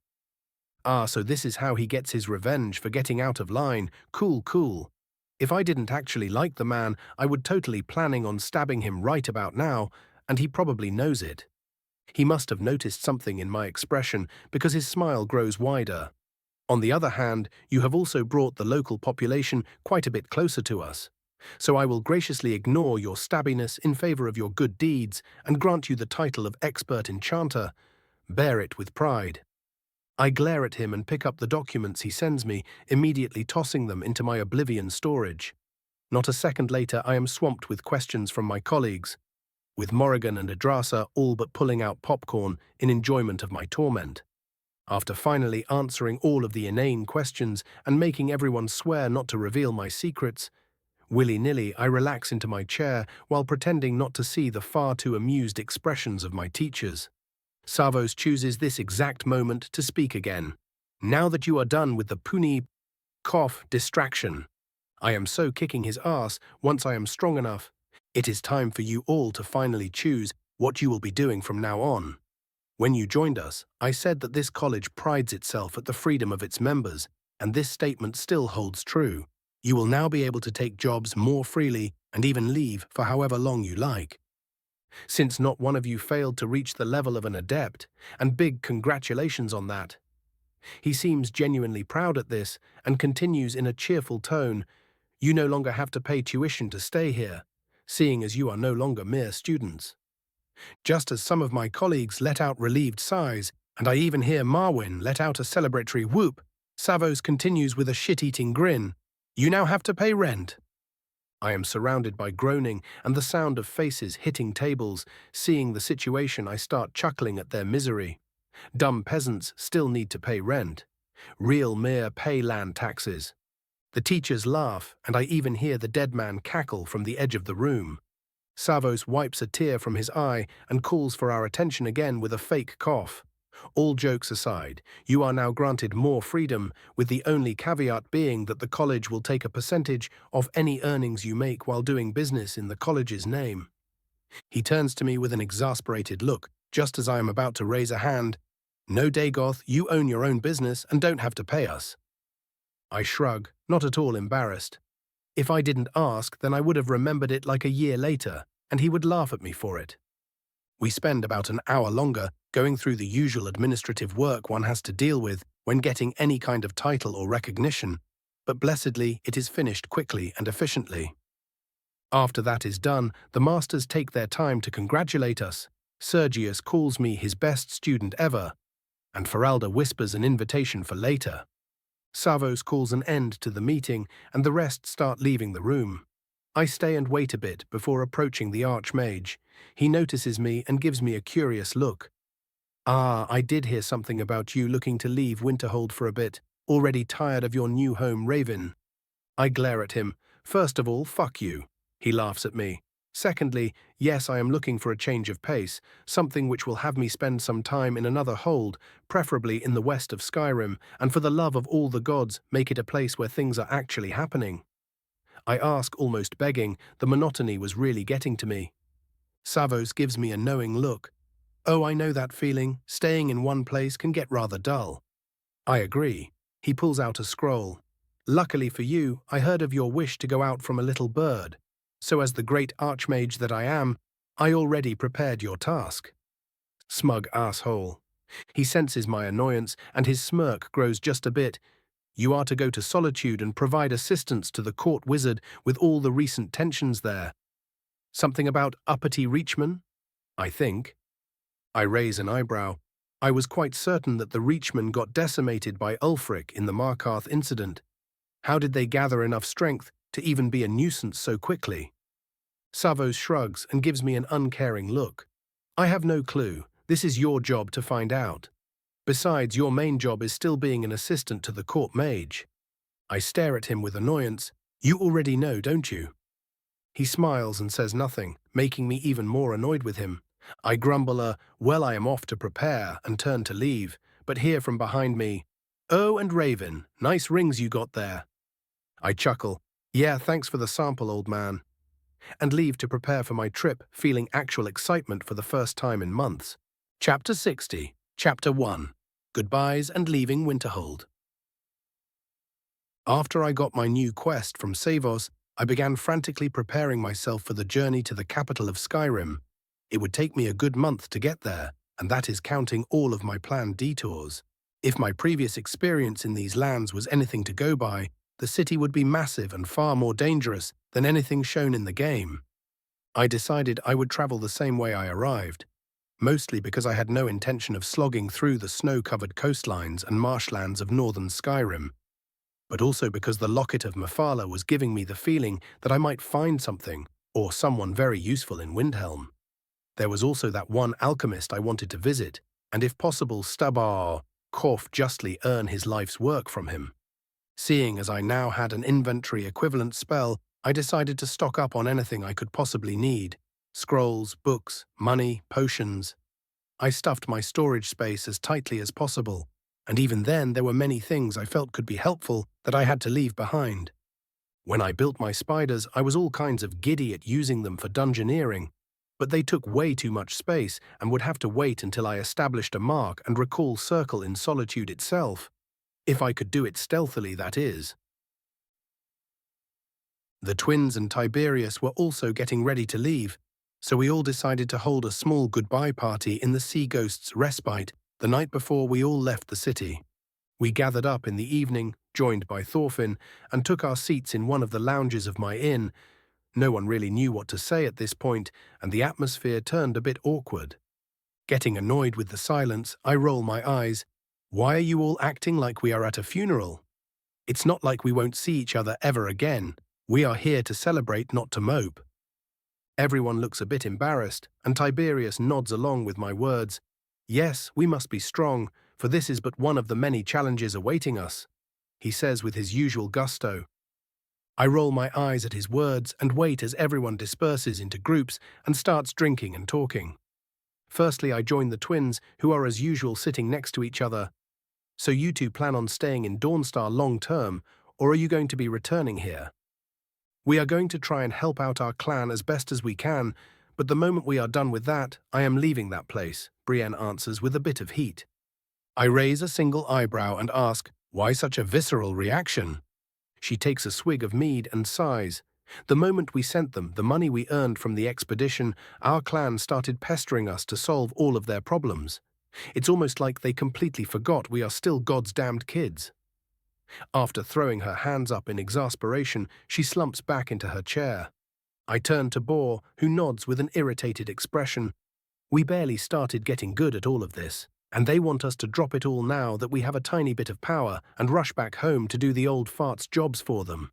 Ah, so this is how he gets his revenge for getting out of line. Cool, cool. If I didn't actually like the man, I would totally planning on stabbing him right about now, and he probably knows it. He must have noticed something in my expression because his smile grows wider. On the other hand, you have also brought the local population quite a bit closer to us. So I will graciously ignore your stabbiness in favor of your good deeds and grant you the title of expert enchanter. Bear it with pride. I glare at him and pick up the documents he sends me, immediately tossing them into my oblivion storage. Not a second later, I am swamped with questions from my colleagues, with Morrigan and Idrasa all but pulling out popcorn in enjoyment of my torment. After finally answering all of the inane questions and making everyone swear not to reveal my secrets, willy-nilly, I relax into my chair while pretending not to see the far too amused expressions of my teachers. Savos chooses this exact moment to speak again. Now that you are done with the puny distraction, I am so kicking his ass once I am strong enough. It is time for you all to finally choose what you will be doing from now on. When you joined us, I said that this college prides itself at the freedom of its members, and this statement still holds true. You will now be able to take jobs more freely and even leave for however long you like. Since not one of you failed to reach the level of an adept, and big congratulations on that. He seems genuinely proud at this and continues in a cheerful tone, you no longer have to pay tuition to stay here, seeing as you are no longer mere students. Just as some of my colleagues let out relieved sighs, and I even hear Marwyn let out a celebratory whoop, Savos continues with a shit-eating grin, you now have to pay rent. I am surrounded by groaning and the sound of faces hitting tables. Seeing the situation, I start chuckling at their misery. Dumb peasants still need to pay rent. Real mere pay land taxes. The teachers laugh, and I even hear the dead man cackle from the edge of the room. Savos wipes a tear from his eye and calls for our attention again with a fake cough. All jokes aside, you are now granted more freedom, with the only caveat being that the college will take a percentage of any earnings you make while doing business in the college's name. He turns to me with an exasperated look, just as I am about to raise a hand. No, Dagoth, you own your own business and don't have to pay us. I shrug, not at all embarrassed. If I didn't ask, then I would have remembered it like a year later, and he would laugh at me for it. We spend about an hour longer going through the usual administrative work one has to deal with when getting any kind of title or recognition, but blessedly it is finished quickly and efficiently. After that is done, the masters take their time to congratulate us. Sergius calls me his best student ever, and Feralda whispers an invitation for later. Savos calls an end to the meeting, and the rest start leaving the room. I stay and wait a bit before approaching the Archmage. He notices me and gives me a curious look. "Ah, I did hear something about you looking to leave Winterhold for a bit, already tired of your new home, Raven." I glare at him. First of all, fuck you. He laughs at me. Secondly, yes, I am looking for a change of pace, something which will have me spend some time in another hold, preferably in the west of Skyrim, and for the love of all the gods, make it a place where things are actually happening. I ask, almost begging. The monotony was really getting to me. Savos gives me a knowing look. "Oh, I know that feeling. Staying in one place can get rather dull." I agree. He pulls out a scroll. "Luckily for you, I heard of your wish to go out from a little bird. So as the great archmage that I am, I already prepared your task." Smug asshole. He senses my annoyance, and his smirk grows just a bit. "You are to go to Solitude and provide assistance to the court wizard with all the recent tensions there. Something about uppity Reachmen? I think." I raise an eyebrow. I was quite certain that the Reachmen got decimated by Ulfric in the Markarth incident. How did they gather enough strength to even be a nuisance so quickly? Savos shrugs and gives me an uncaring look. "I have no clue. This is your job to find out. Besides, your main job is still being an assistant to the court mage." I stare at him with annoyance. "You already know, don't you?" He smiles and says nothing, making me even more annoyed with him. I grumble "Well, I am off to prepare," and turn to leave, but hear from behind me, "Oh, and Raven, nice rings you got there." I chuckle. "Yeah, thanks for the sample, old man," and leave to prepare for my trip, feeling actual excitement for the first time in months. Chapter 60, Chapter 1, Goodbyes and Leaving Winterhold. After I got my new quest from Savos, I began frantically preparing myself for the journey to the capital of Skyrim. It would take me a good month to get there, and that is counting all of my planned detours. If my previous experience in these lands was anything to go by, the city would be massive and far more dangerous than anything shown in the game. I decided I would travel the same way I arrived, mostly because I had no intention of slogging through the snow-covered coastlines and marshlands of northern Skyrim, but also because the Locket of Mephala was giving me the feeling that I might find something, or someone very useful in Windhelm. There was also that one alchemist I wanted to visit, and if possible Korf justly earn his life's work from him. Seeing as I now had an inventory equivalent spell, I decided to stock up on anything I could possibly need. Scrolls, books, money, potions. I stuffed my storage space as tightly as possible, and even then there were many things I felt could be helpful that I had to leave behind. When I built my spiders, I was all kinds of giddy at using them for dungeoneering, but they took way too much space and would have to wait until I established a mark and recall circle in Solitude itself. If I could do it stealthily, that is. The twins and Tiberius were also getting ready to leave, so we all decided to hold a small goodbye party in the Sea Ghost's Respite the night before we all left the city. We gathered up in the evening, joined by Thorfinn, and took our seats in one of the lounges of my inn. No one really knew what to say at this point, and the atmosphere turned a bit awkward. Getting annoyed with the silence, I roll my eyes. "Why are you all acting like we are at a funeral? It's not like we won't see each other ever again. We are here to celebrate, not to mope." Everyone looks a bit embarrassed, and Tiberius nods along with my words. "Yes, we must be strong, for this is but one of the many challenges awaiting us," he says with his usual gusto. I roll my eyes at his words and wait as everyone disperses into groups and starts drinking and talking. Firstly, I join the twins, who are as usual sitting next to each other. So you two plan on staying in Dawnstar long term, or are you going to be returning here? We are going to try and help out our clan as best as we can, but the moment we are done with that, I am leaving that place, Brienne answers with a bit of heat. I raise a single eyebrow and ask, why such a visceral reaction? She takes a swig of mead and sighs. The moment we sent them the money we earned from the expedition, our clan started pestering us to solve all of their problems. It's almost like they completely forgot we are still God's damned kids. After throwing her hands up in exasperation, she slumps back into her chair. I turn to Boar, who nods with an irritated expression. We barely started getting good at all of this, and they want us to drop it all now that we have a tiny bit of power and rush back home to do the old farts' jobs for them.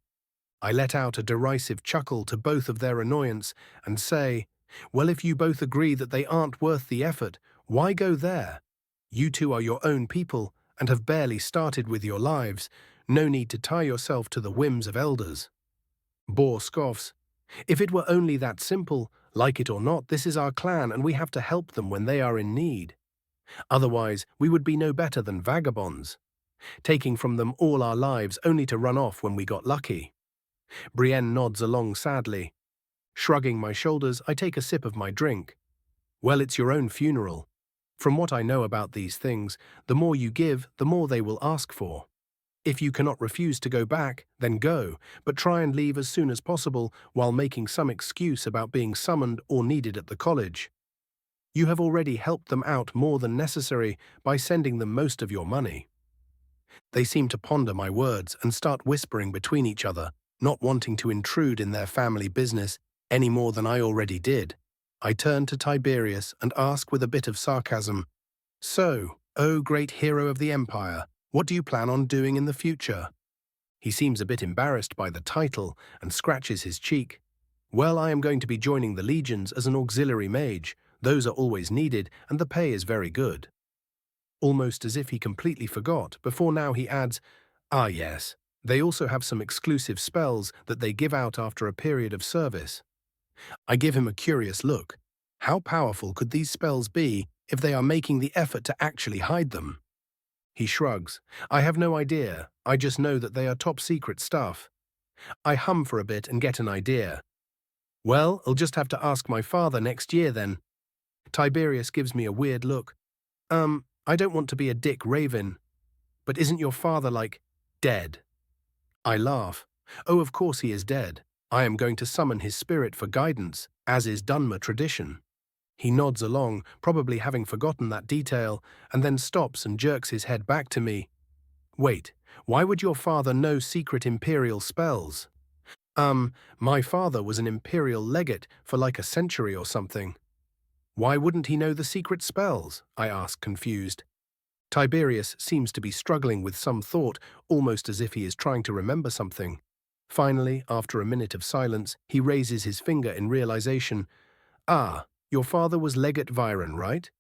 I let out a derisive chuckle to both of their annoyance and say, well, if you both agree that they aren't worth the effort, why go there? You two are your own people and have barely started with your lives. No need to tie yourself to the whims of elders. Boar scoffs. If it were only that simple, like it or not, this is our clan and we have to help them when they are in need. Otherwise, we would be no better than vagabonds, taking from them all our lives only to run off when we got lucky. Brienne nods along sadly. Shrugging my shoulders, I take a sip of my drink. Well, it's your own funeral. From what I know about these things, the more you give, the more they will ask for. If you cannot refuse to go back, then go, but try and leave as soon as possible while making some excuse about being summoned or needed at the college. You have already helped them out more than necessary by sending them most of your money. They seem to ponder my words and start whispering between each other, not wanting to intrude in their family business any more than I already did. I turn to Tiberius and ask with a bit of sarcasm, so, O great hero of the Empire, what do you plan on doing in the future? He seems a bit embarrassed by the title and scratches his cheek. Well, I am going to be joining the legions as an auxiliary mage. Those are always needed, and the pay is very good. Almost as if he completely forgot, before now he adds, ah yes, they also have some exclusive spells that they give out after a period of service. I give him a curious look. How powerful could these spells be if they are making the effort to actually hide them? He shrugs. I have no idea. I just know that they are top secret stuff. I hum for a bit and get an idea. Well, I'll just have to ask my father next year then. Tiberius gives me a weird look. I don't want to be a dick raven, but isn't your father, like, dead? I laugh. Oh, of course he is dead. I am going to summon his spirit for guidance, as is Dunmer tradition. He nods along, probably having forgotten that detail, and then stops and jerks his head back to me. Wait, why would your father know secret imperial spells? My father was an imperial legate for like a century or something. Why wouldn't he know the secret spells? I ask, confused. Tiberius seems to be struggling with some thought, almost as if he is trying to remember something. Finally, after a minute of silence, he raises his finger in realization. Ah, your father was Legate Viren, right?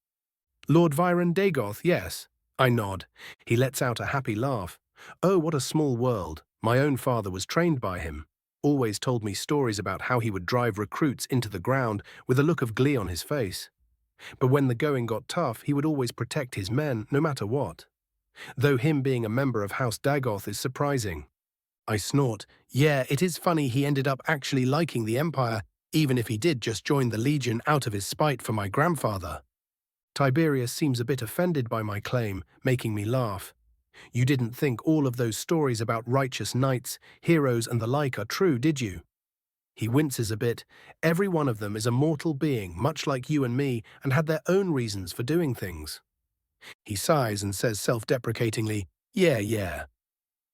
Lord Viren Dagoth, yes. I nod. He lets out a happy laugh. Oh, what a small world. My own father was trained by him. Always told me stories about how he would drive recruits into the ground with a look of glee on his face. But when the going got tough, he would always protect his men, no matter what. Though him being a member of House Dagoth is surprising. I snort. Yeah, it is funny he ended up actually liking the Empire, even if he did just join the Legion out of his spite for my grandfather. Tiberius seems a bit offended by my claim, making me laugh. You didn't think all of those stories about righteous knights, heroes and the like are true, did you? He winces a bit. Every one of them is a mortal being, much like you and me, and had their own reasons for doing things. He sighs and says self-deprecatingly, yeah.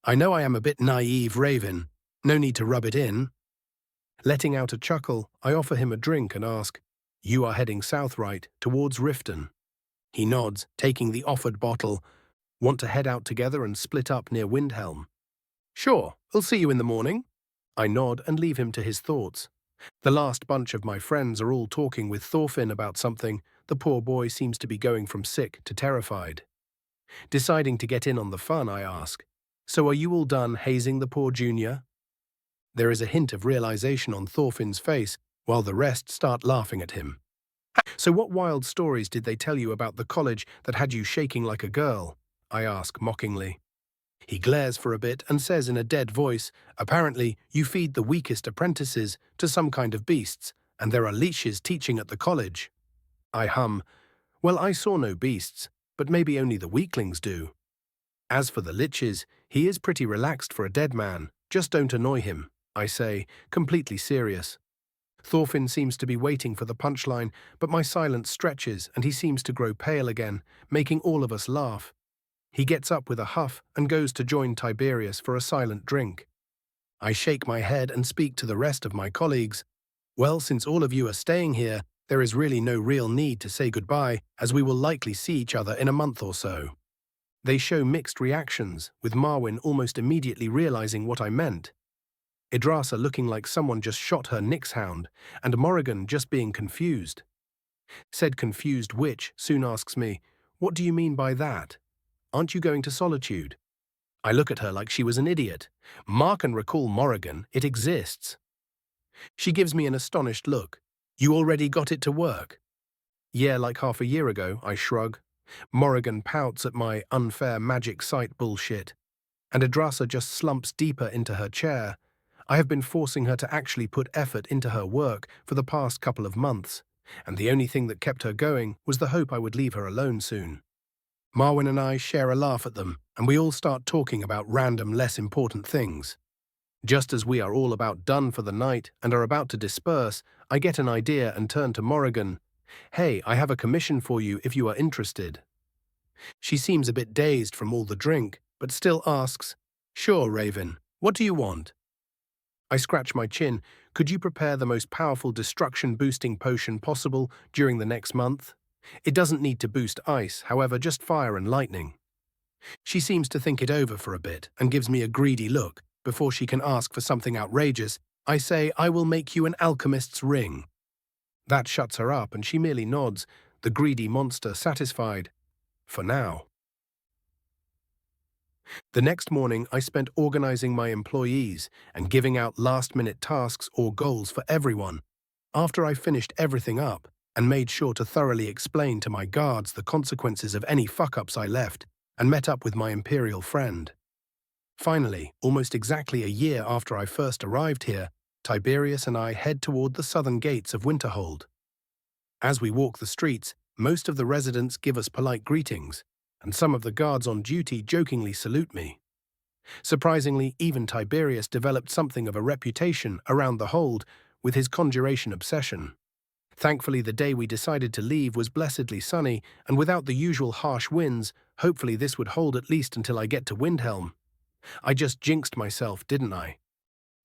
I know I am a bit naive, Raven. No need to rub it in. Letting out a chuckle, I offer him a drink and ask, you are heading south, right, towards Riften? He nods, taking the offered bottle. Want to head out together and split up near Windhelm? Sure, I'll see you in the morning. I nod and leave him to his thoughts. The last bunch of my friends are all talking with Thorfinn about something. The poor boy seems to be going from sick to terrified. Deciding to get in on the fun, I ask, so are you all done hazing the poor junior? There is a hint of realization on Thorfinn's face, while the rest start laughing at him. So what wild stories did they tell you about the college that had you shaking like a girl? I ask mockingly. He glares for a bit and says in a dead voice, apparently you feed the weakest apprentices to some kind of beasts, and there are leeches teaching at the college. I hum, well, I saw no beasts, but maybe only the weaklings do. As for the liches, he is pretty relaxed for a dead man, just don't annoy him, I say, completely serious. Thorfinn seems to be waiting for the punchline, but my silence stretches and he seems to grow pale again, making all of us laugh. He gets up with a huff and goes to join Tiberius for a silent drink. I shake my head and speak to the rest of my colleagues. Well, since all of you are staying here, there is really no real need to say goodbye, as we will likely see each other in a month or so. They show mixed reactions, with Marwyn almost immediately realizing what I meant. Idrasa looking like someone just shot her Nyx hound, and Morrigan just being confused. Said confused witch soon asks me, what do you mean by that? Aren't you going to Solitude? I look at her like she was an idiot. Mark and recall Morrigan, it exists. She gives me an astonished look. You already got it to work? Yeah, like half a year ago, I shrug. Morrigan pouts at my unfair magic sight bullshit, and Idrasa just slumps deeper into her chair. I have been forcing her to actually put effort into her work for the past couple of months, and the only thing that kept her going was the hope I would leave her alone soon. Marwyn and I share a laugh at them, and we all start talking about random, less important things. Just as we are all about done for the night and are about to disperse, I get an idea and turn to Morrigan. Hey, I have a commission for you if you are interested. She seems a bit dazed from all the drink, but still asks, Sure, Raven, what do you want? I scratch my chin. Could you prepare the most powerful destruction-boosting potion possible during the next month? It doesn't need to boost ice, however, just fire and lightning. She seems to think it over for a bit and gives me a greedy look. Before she can ask for something outrageous, I say, I will make you an alchemist's ring. That shuts her up and she merely nods, the greedy monster satisfied. For now. The next morning, I spent organizing my employees and giving out last-minute tasks or goals for everyone. After I finished everything up and made sure to thoroughly explain to my guards the consequences of any fuck-ups I left, and met up with my Imperial friend. Finally, almost exactly a year after I first arrived here, Tiberius and I head toward the southern gates of Winterhold. As we walk the streets, most of the residents give us polite greetings, and some of the guards on duty jokingly salute me. Surprisingly, even Tiberius developed something of a reputation around the hold with his conjuration obsession. Thankfully, the day we decided to leave was blessedly sunny, and without the usual harsh winds, hopefully this would hold at least until I get to Windhelm. I just jinxed myself, didn't I?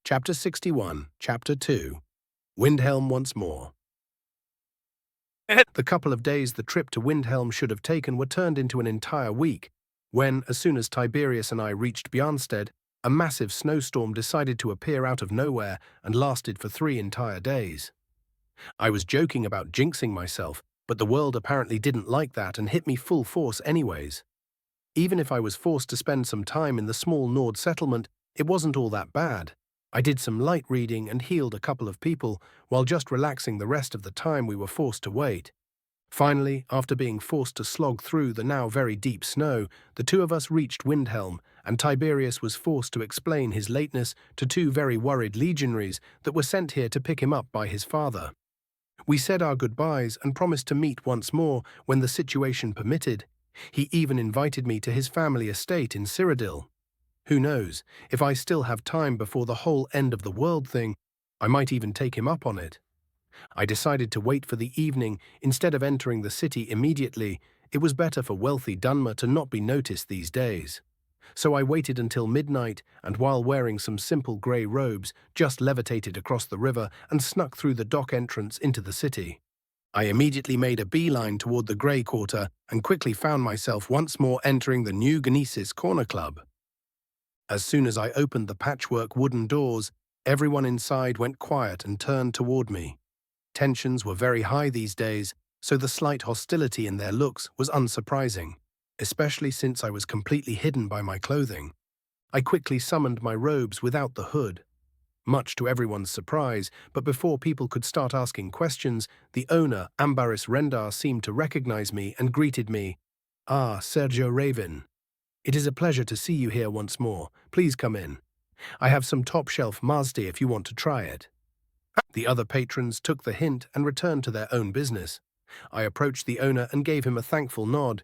Chapter 61, Chapter 2. Windhelm once more. The couple of days the trip to Windhelm should have taken were turned into an entire week, when, as soon as Tiberius and I reached Bjarnstead, a massive snowstorm decided to appear out of nowhere and lasted for 3 entire days. I was joking about jinxing myself, but the world apparently didn't like that and hit me full force anyways. Even if I was forced to spend some time in the small Nord settlement, it wasn't all that bad. I did some light reading and healed a couple of people, while just relaxing the rest of the time we were forced to wait. Finally, after being forced to slog through the now very deep snow, the two of us reached Windhelm, and Tiberius was forced to explain his lateness to 2 very worried legionaries that were sent here to pick him up by his father. We said our goodbyes and promised to meet once more when the situation permitted. He even invited me to his family estate in Cyrodiil. Who knows, if I still have time before the whole end of the world thing, I might even take him up on it. I decided to wait for the evening instead of entering the city immediately. It was better for wealthy Dunmer to not be noticed these days. So I waited until midnight, and while wearing some simple grey robes, just levitated across the river and snuck through the dock entrance into the city. I immediately made a beeline toward the Grey Quarter and quickly found myself once more entering the new Gnesis Corner Club. As soon as I opened the patchwork wooden doors, everyone inside went quiet and turned toward me. Tensions were very high these days, so the slight hostility in their looks was unsurprising, especially since I was completely hidden by my clothing. I quickly summoned my robes without the hood. much to everyone's surprise, but before people could start asking questions, the owner, Ambaris Rendar, seemed to recognize me and greeted me. "Ah, Sergio Raven. It is a pleasure to see you here once more. Please come in. I have some top-shelf Mazda if you want to try it." The other patrons took the hint and returned to their own business. I approached the owner and gave him a thankful nod.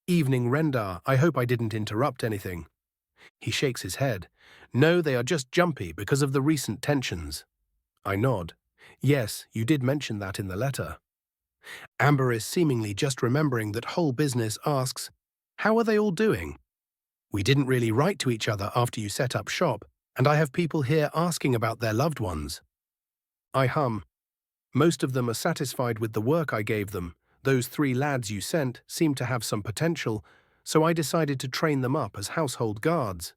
"Evening, Rendar. I hope I didn't interrupt anything." He shakes his head. "No, they are just jumpy because of the recent tensions." I nod. "Yes, you did mention that in the letter." Amber is seemingly just remembering that whole business, asks, "How are they all doing? We didn't really write to each other after you set up shop, and I have people here asking about their loved ones." I hum. "Most of them are satisfied with the work I gave them. Those 3 lads you sent seem to have some potential, so I decided to train them up as household guards."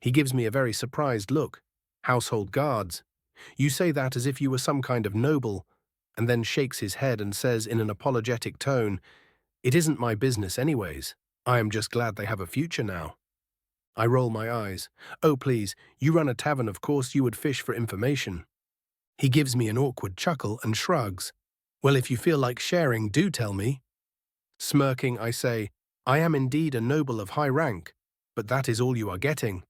He gives me a very surprised look. "Household guards? You say that as if you were some kind of noble," and then shakes his head and says in an apologetic tone, "It isn't my business anyways. I am just glad they have a future now." I roll my eyes. "Oh please, you run a tavern, of course you would fish for information." He gives me an awkward chuckle and shrugs. "Well, if you feel like sharing, do tell me." Smirking, I say, "I am indeed a noble of high rank, but that is all you are getting."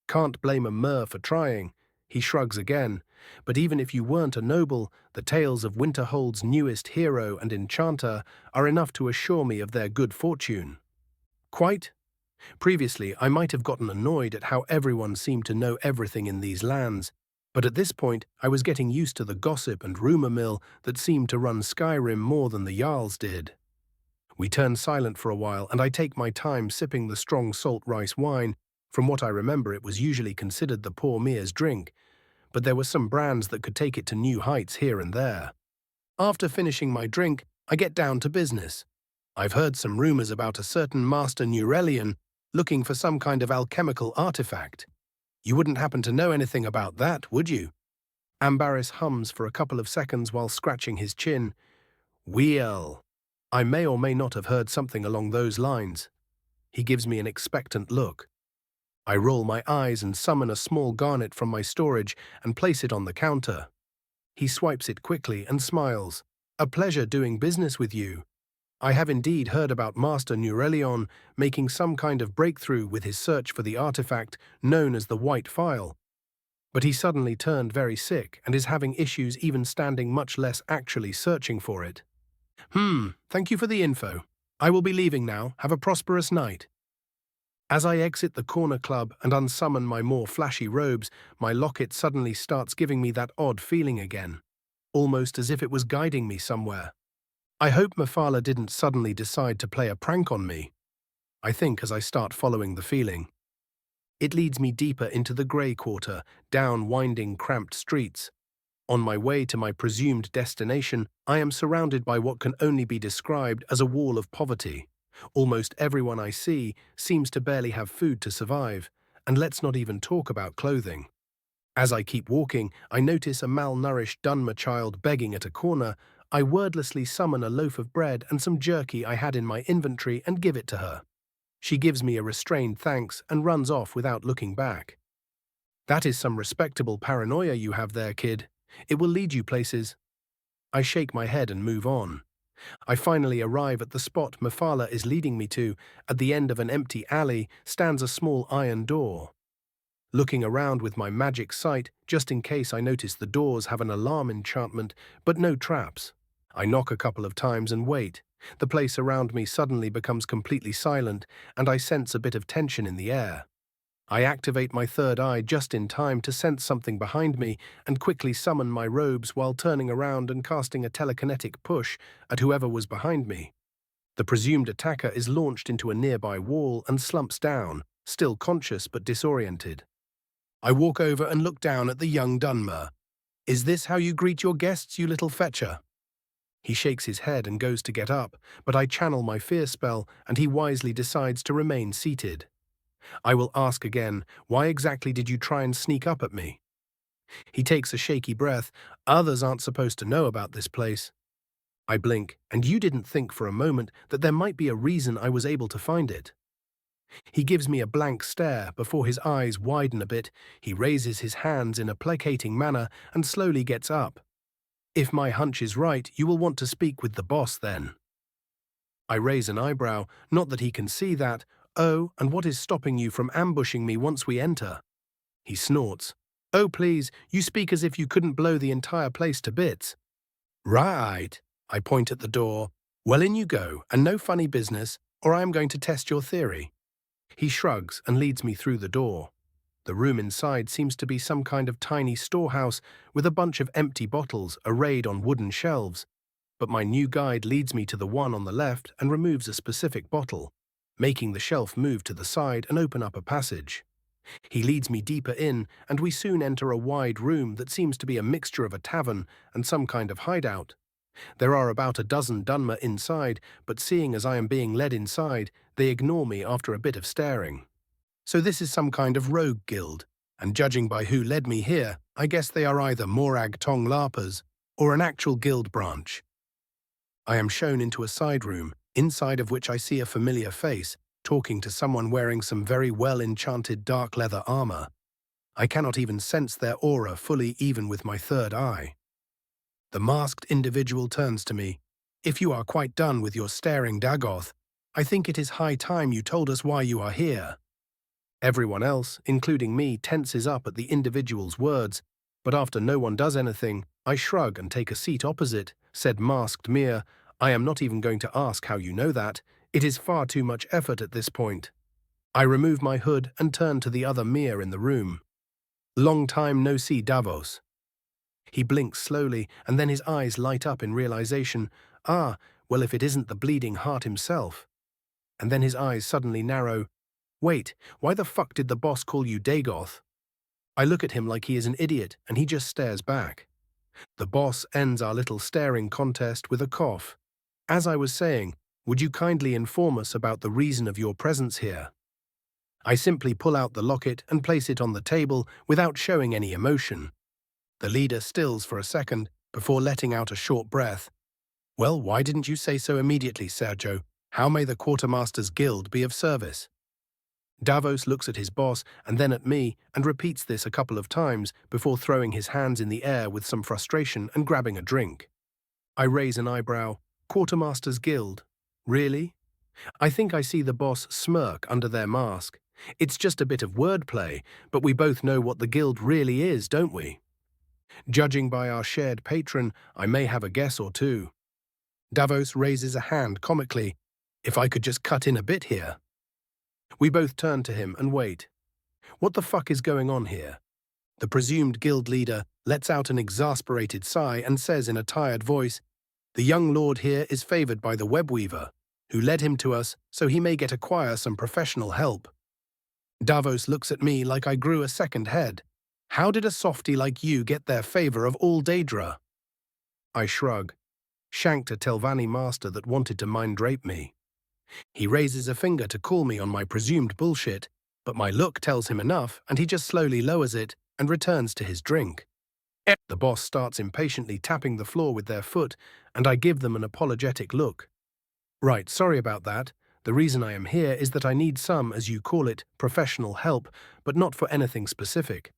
Can't blame a mer for trying. He shrugs again. "But even if you weren't a noble, the tales of Winterhold's newest hero and enchanter are enough to assure me of their good fortune." Quite. Previously, I might have gotten annoyed at how everyone seemed to know everything in these lands, but at this point I was getting used to the gossip and rumor mill that seemed to run Skyrim more than the Jarls did. We turn silent for a while, and I take my time sipping the strong salt rice wine. From what I remember, it was usually considered the poor Mear's drink, but there were some brands that could take it to new heights here and there. After finishing my drink, I get down to business. I've heard some rumors about a certain Master Neurelian looking for some kind of alchemical artifact. You wouldn't happen to know anything about that, would you? Ambaris hums for a couple of seconds while scratching his chin. "Well, I may or may not have heard something along those lines." He gives me an expectant look. I roll my eyes and summon a small garnet from my storage and place it on the counter. He swipes it quickly and smiles. "A pleasure doing business with you. I have indeed heard about Master Neurelion making some kind of breakthrough with his search for the artifact known as the White Phial. But he suddenly turned very sick and is having issues even standing, much less actually searching for it." Thank you for the info. I will be leaving now. Have a prosperous night." As I exit the corner club and unsummon my more flashy robes, my locket suddenly starts giving me that odd feeling again, almost as if it was guiding me somewhere. I hope Mephala didn't suddenly decide to play a prank on me, I think, as I start following the feeling. It leads me deeper into the grey quarter, down winding, cramped streets. On my way to my presumed destination, I am surrounded by what can only be described as a wall of poverty. Almost everyone I see seems to barely have food to survive, and let's not even talk about clothing. As I keep walking, I notice a malnourished Dunmer child begging at a corner. I wordlessly summon a loaf of bread and some jerky I had in my inventory and give it to her. She gives me a restrained thanks and runs off without looking back. "That is some respectable paranoia you have there, kid. It will lead you places." I shake my head and move on. I finally arrive at the spot Mephala is leading me to. At the end of an empty alley stands a small iron door. Looking around with my magic sight, just in case, I notice the doors have an alarm enchantment, but no traps. I knock a couple of times and wait. The place around me suddenly becomes completely silent, and I sense a bit of tension in the air. I activate my third eye just in time to sense something behind me and quickly summon my robes while turning around and casting a telekinetic push at whoever was behind me. The presumed attacker is launched into a nearby wall and slumps down, still conscious but disoriented. I walk over and look down at the young Dunmer. "Is this how you greet your guests, you little fetcher?" He shakes his head and goes to get up, but I channel my fear spell and he wisely decides to remain seated. I will ask again, "Why exactly did you try and sneak up at me?" He takes a shaky breath. "Others aren't supposed to know about this place." I blink, "And you didn't think for a moment that there might be a reason I was able to find it?" He gives me a blank stare before his eyes widen a bit. He raises his hands in a placating manner and slowly gets up. If my hunch is right, you will want to speak with the boss then. I raise an eyebrow, not that he can see that. Oh, and what is stopping you from ambushing me once we enter? He snorts. Oh, please, you speak as if you couldn't blow the entire place to bits. Right. I point at the door. Well, in you go, and no funny business, or I am going to test your theory. He shrugs and leads me through the door. The room inside seems to be some kind of tiny storehouse with a bunch of empty bottles arrayed on wooden shelves, but my new guide leads me to the one on the left and removes a specific bottle, making the shelf move to the side and open up a passage. He leads me deeper in, and we soon enter a wide room that seems to be a mixture of a tavern and some kind of hideout. There are about a dozen Dunmer inside, but seeing as I am being led inside, they ignore me after a bit of staring. So this is some kind of rogue guild, and judging by who led me here, I guess they are either Morag Tong Larpers or an actual guild branch. I am shown into a side room, inside of which I see a familiar face, talking to someone wearing some very well-enchanted dark leather armor. I cannot even sense their aura fully even with my third eye. The masked individual turns to me. If you are quite done with your staring, Dagoth, I think it is high time you told us why you are here. Everyone else, including me, tenses up at the individual's words, but after no one does anything, I shrug and take a seat opposite, said masked Mir. I am not even going to ask how you know that. It is far too much effort at this point. I remove my hood and turn to the other Mir in the room. Long time no see, Davos. He blinks slowly, and then his eyes light up in realization. Ah, well, if it isn't the bleeding heart himself. And then his eyes suddenly narrow. Wait, why the fuck did the boss call you Dagoth? I look at him like he is an idiot, and he just stares back. The boss ends our little staring contest with a cough. As I was saying, would you kindly inform us about the reason of your presence here? I simply pull out the locket and place it on the table without showing any emotion. The leader stills for a second before letting out a short breath. Well, why didn't you say so immediately, Sergio? How may the Quartermaster's Guild be of service? Davos looks at his boss and then at me and repeats this a couple of times before throwing his hands in the air with some frustration and grabbing a drink. I raise an eyebrow. Quartermaster's Guild? Really? I think I see the boss smirk under their mask. It's just a bit of wordplay, but we both know what the guild really is, don't we? Judging by our shared patron, I may have a guess or two. Davos raises a hand comically. If I could just cut in a bit here. We both turn to him and wait. What the fuck is going on here? The presumed guild leader lets out an exasperated sigh and says in a tired voice, the young lord here is favored by the webweaver, who led him to us so he may acquire some professional help. Davos looks at me like I grew a second head. How did a softy like you get their favor of all Daedra? I shrug. Shanked a Telvanni master that wanted to mind-drape me. He raises a finger to call me on my presumed bullshit, but my look tells him enough and he just slowly lowers it and returns to his drink. The boss starts impatiently tapping the floor with their foot, and I give them an apologetic look. Right, sorry about that. The reason I am here is that I need some, as you call it, professional help, but not for anything specific.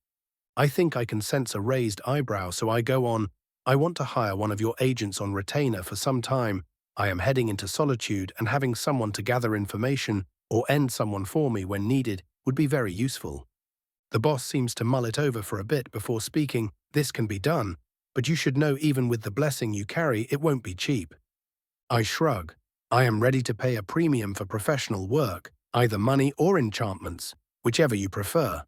I think I can sense a raised eyebrow, so I go on. I want to hire one of your agents on retainer for some time. I am heading into solitude, and having someone to gather information or end someone for me when needed would be very useful. The boss seems to mull it over for a bit before speaking. This can be done, but you should know even with the blessing you carry, it won't be cheap. I shrug. I am ready to pay a premium for professional work, either money or enchantments, whichever you prefer.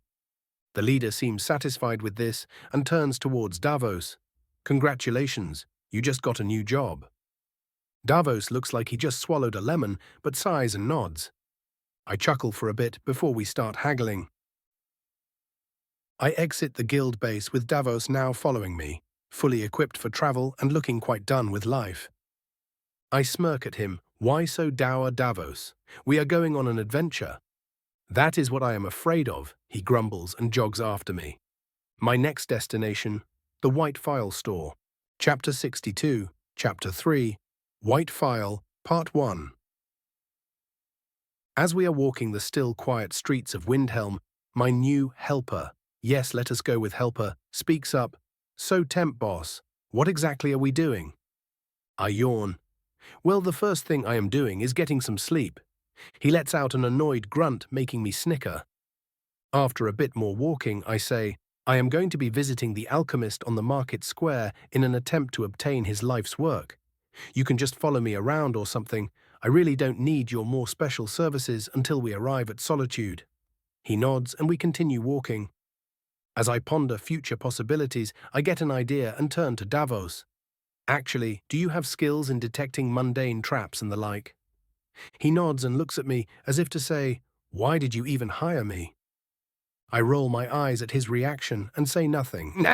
The leader seems satisfied with this and turns towards Davos. Congratulations, you just got a new job. Davos looks like he just swallowed a lemon, but sighs and nods. I chuckle for a bit before we start haggling. I exit the guild base with Davos now following me, fully equipped for travel and looking quite done with life. I smirk at him. Why so dour, Davos? We are going on an adventure. That is what I am afraid of, he grumbles and jogs after me. My next destination, the White File Store. Chapter 62, Chapter 3, White File, Part 1. As we are walking the still quiet streets of Windhelm, my new helper, yes, let us go with helper, speaks up. So temp boss, what exactly are we doing? I yawn. Well, the first thing I am doing is getting some sleep. He lets out an annoyed grunt, making me snicker. After a bit more walking, I say, I am going to be visiting the alchemist on the market square in an attempt to obtain his life's work. You can just follow me around or something. I really don't need your more special services until we arrive at Solitude. He nods and we continue walking. As I ponder future possibilities, I get an idea and turn to Davos. Actually, do you have skills in detecting mundane traps and the like? He nods and looks at me as if to say, why did you even hire me? I roll my eyes at his reaction and say nothing. Nah.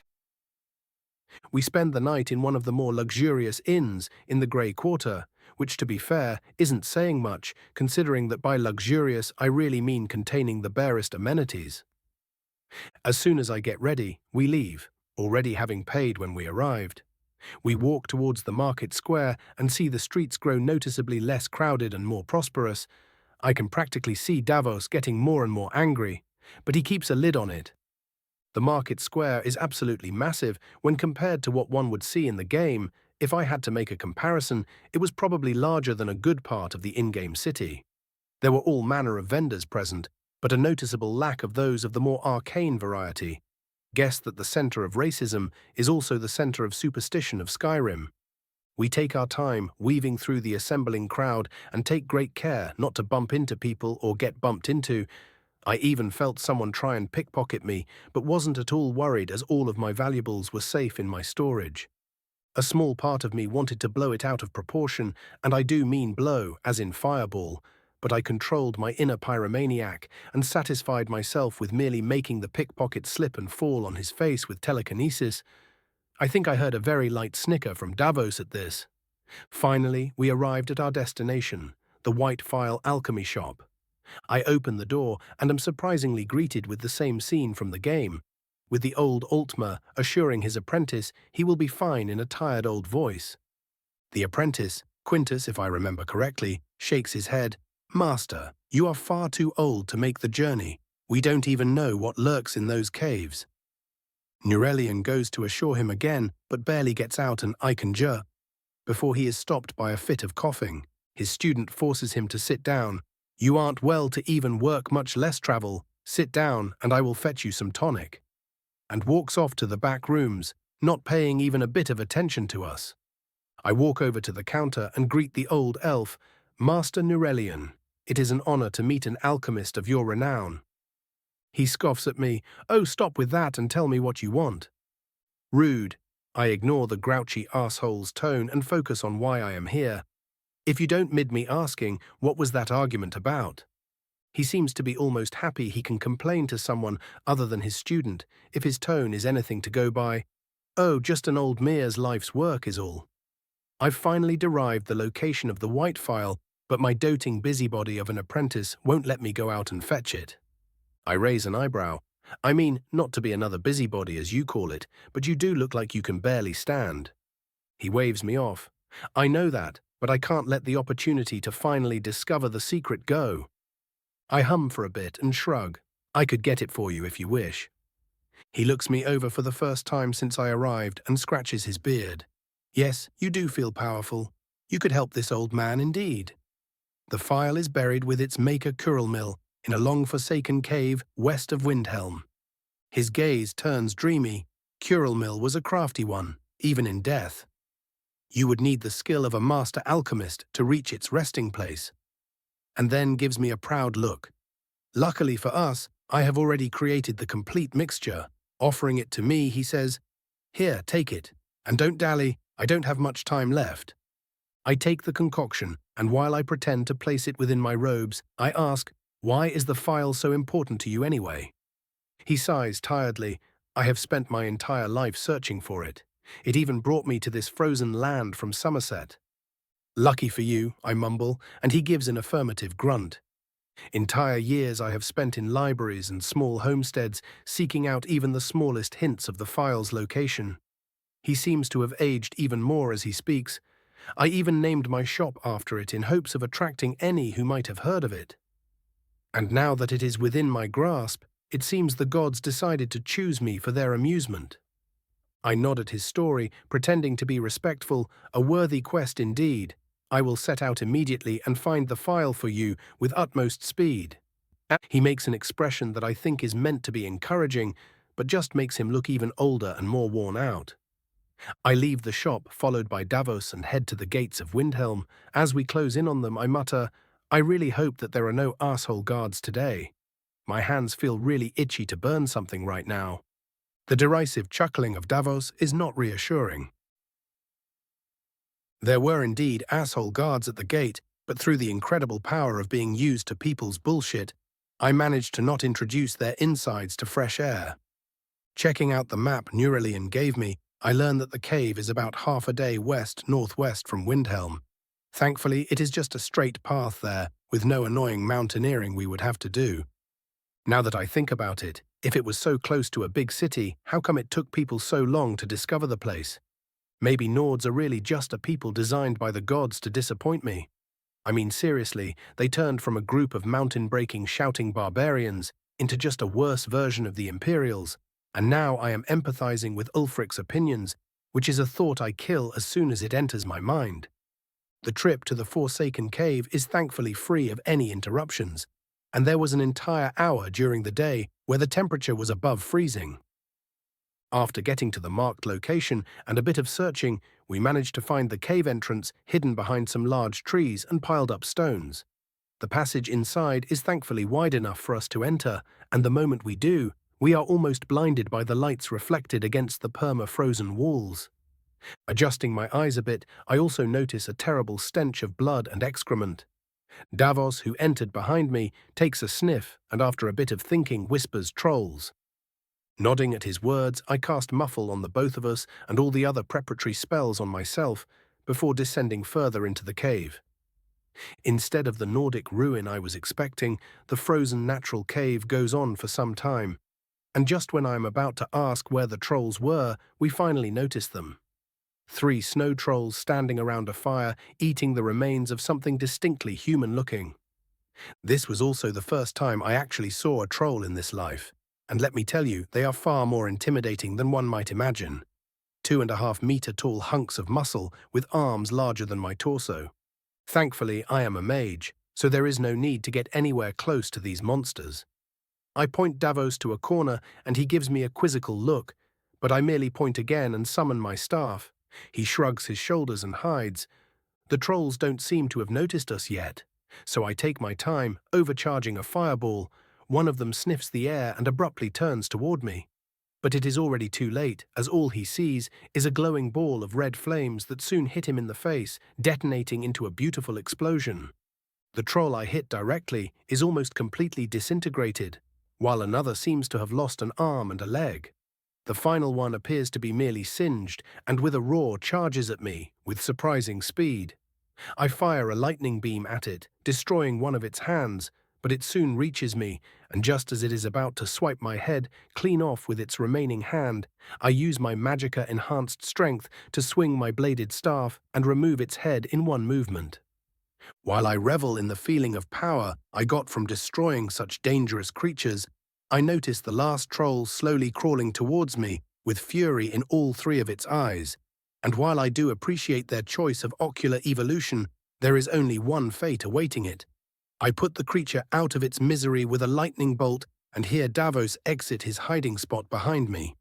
We spend the night in one of the more luxurious inns in the Grey Quarter, which, to be fair, isn't saying much, considering that by luxurious I really mean containing the barest amenities. As soon as I get ready, we leave, already having paid when we arrived. We walk towards the market square and see the streets grow noticeably less crowded and more prosperous. I can practically see Davos getting more and more angry, but he keeps a lid on it. The market square is absolutely massive when compared to what one would see in the game. If I had to make a comparison, it was probably larger than a good part of the in-game city. There were all manner of vendors present, but a noticeable lack of those of the more arcane variety. Guess that the center of racism is also the center of superstition of Skyrim. We take our time weaving through the assembling crowd and take great care not to bump into people or get bumped into. I even felt someone try and pickpocket me, but wasn't at all worried as all of my valuables were safe in my storage. A small part of me wanted to blow it out of proportion, and I do mean blow, as in fireball, but I controlled my inner pyromaniac and satisfied myself with merely making the pickpocket slip and fall on his face with telekinesis. I think I heard a very light snicker from Davos at this. Finally, we arrived at our destination, the White File Alchemy Shop. I open the door and am surprisingly greeted with the same scene from the game, with the old Altmer assuring his apprentice he will be fine in a tired old voice. The apprentice, Quintus if I remember correctly, shakes his head. Master, you are far too old to make the journey. We don't even know what lurks in those caves. Nurelian goes to assure him again, but barely gets out an I can jur before he is stopped by a fit of coughing. His student forces him to sit down. You aren't well to even work, much less travel. Sit down and I will fetch you some tonic. And walks off to the back rooms, not paying even a bit of attention to us. I walk over to the counter and greet the old elf. Master Nurelian, it is an honor to meet an alchemist of your renown. He scoffs at me. Oh, stop with that and tell me what you want. Rude. I ignore the grouchy asshole's tone and focus on why I am here. If you don't mind me asking, what was that argument about? He seems to be almost happy he can complain to someone other than his student, if his tone is anything to go by. Oh, just an old mare's life's work is all. I've finally derived the location of the White File, but my doting busybody of an apprentice won't let me go out and fetch it. I raise an eyebrow. I mean, not to be another busybody as you call it, but you do look like you can barely stand. He waves me off. I know that, but I can't let the opportunity to finally discover the secret go. I hum for a bit and shrug. I could get it for you if you wish. He looks me over for the first time since I arrived and scratches his beard. Yes, you do feel powerful. You could help this old man indeed. The file is buried with its maker Kurelmill in a long-forsaken cave west of Windhelm. His gaze turns dreamy. Kurelmill was a crafty one, even in death. You would need the skill of a master alchemist to reach its resting place. And then gives me a proud look. Luckily for us, I have already created the complete mixture. Offering it to me, he says, Here, take it. And don't dally, I don't have much time left. I take the concoction, and while I pretend to place it within my robes, I ask, why is the file so important to you anyway? He sighs tiredly. I have spent my entire life searching for it. It even brought me to this frozen land from Somerset. Lucky for you, I mumble, and he gives an affirmative grunt. Entire years I have spent in libraries and small homesteads, seeking out even the smallest hints of the file's location. He seems to have aged even more as he speaks. I even named my shop after it in hopes of attracting any who might have heard of it. And now that it is within my grasp, it seems the gods decided to choose me for their amusement. I nod at his story, pretending to be respectful, a worthy quest indeed. I will set out immediately and find the file for you with utmost speed. He makes an expression that I think is meant to be encouraging, but just makes him look even older and more worn out. I leave the shop, followed by Davos, and head to the gates of Windhelm. As we close in on them, I mutter, I really hope that there are no asshole guards today. My hands feel really itchy to burn something right now. The derisive chuckling of Davos is not reassuring. There were indeed asshole guards at the gate, but through the incredible power of being used to people's bullshit, I managed to not introduce their insides to fresh air. Checking out the map Neuralian gave me, I learned that the cave is about half a day west-northwest from Windhelm. Thankfully, it is just a straight path there, with no annoying mountaineering we would have to do. Now that I think about it, if it was so close to a big city, how come it took people so long to discover the place? Maybe Nords are really just a people designed by the gods to disappoint me. I mean, seriously, they turned from a group of mountain-breaking, shouting barbarians into just a worse version of the Imperials, and now I am empathizing with Ulfric's opinions, which is a thought I kill as soon as it enters my mind. The trip to the Forsaken Cave is thankfully free of any interruptions, and there was an entire hour during the day where the temperature was above freezing. After getting to the marked location and a bit of searching, we managed to find the cave entrance hidden behind some large trees and piled up stones. The passage inside is thankfully wide enough for us to enter, and the moment we do, we are almost blinded by the lights reflected against the perma-frozen walls. Adjusting my eyes a bit, I also notice a terrible stench of blood and excrement. Davos, who entered behind me, takes a sniff and after a bit of thinking whispers trolls. Nodding at his words, I cast Muffle on the both of us and all the other preparatory spells on myself before descending further into the cave. Instead of the Nordic ruin I was expecting, the frozen natural cave goes on for some time, and just when I am about to ask where the trolls were, we finally notice them. 3 snow trolls standing around a fire, eating the remains of something distinctly human-looking. This was also the first time I actually saw a troll in this life, and let me tell you, they are far more intimidating than one might imagine. 2.5-meter-tall hunks of muscle with arms larger than my torso. Thankfully, I am a mage, so there is no need to get anywhere close to these monsters. I point Davos to a corner and he gives me a quizzical look, but I merely point again and summon my staff. He shrugs his shoulders and hides. The trolls don't seem to have noticed us yet, so I take my time, overcharging a fireball. One of them sniffs the air and abruptly turns toward me. But it is already too late, as all he sees is a glowing ball of red flames that soon hit him in the face, detonating into a beautiful explosion. The troll I hit directly is almost completely disintegrated, while another seems to have lost an arm and a leg. The final one appears to be merely singed, and with a roar charges at me, with surprising speed. I fire a lightning beam at it, destroying one of its hands, but it soon reaches me, and just as it is about to swipe my head clean off with its remaining hand, I use my magicka-enhanced strength to swing my bladed staff and remove its head in one movement. While I revel in the feeling of power I got from destroying such dangerous creatures, I notice the last troll slowly crawling towards me with fury in all 3 of its eyes, and while I do appreciate their choice of ocular evolution, there is only one fate awaiting it. I put the creature out of its misery with a lightning bolt and hear Davos exit his hiding spot behind me.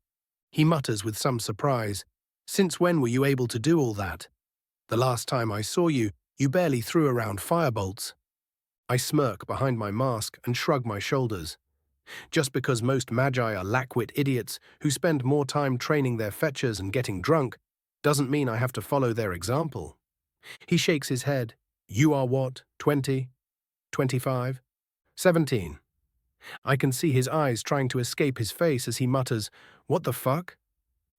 He mutters with some surprise, "Since when were you able to do all that? The last time I saw you, you barely threw around firebolts." I smirk behind my mask and shrug my shoulders. Just because most magi are lackwit idiots who spend more time training their fetchers and getting drunk, doesn't mean I have to follow their example. He shakes his head. "You are what, 20? 25? 17. I can see his eyes trying to escape his face as he mutters, "What the fuck?"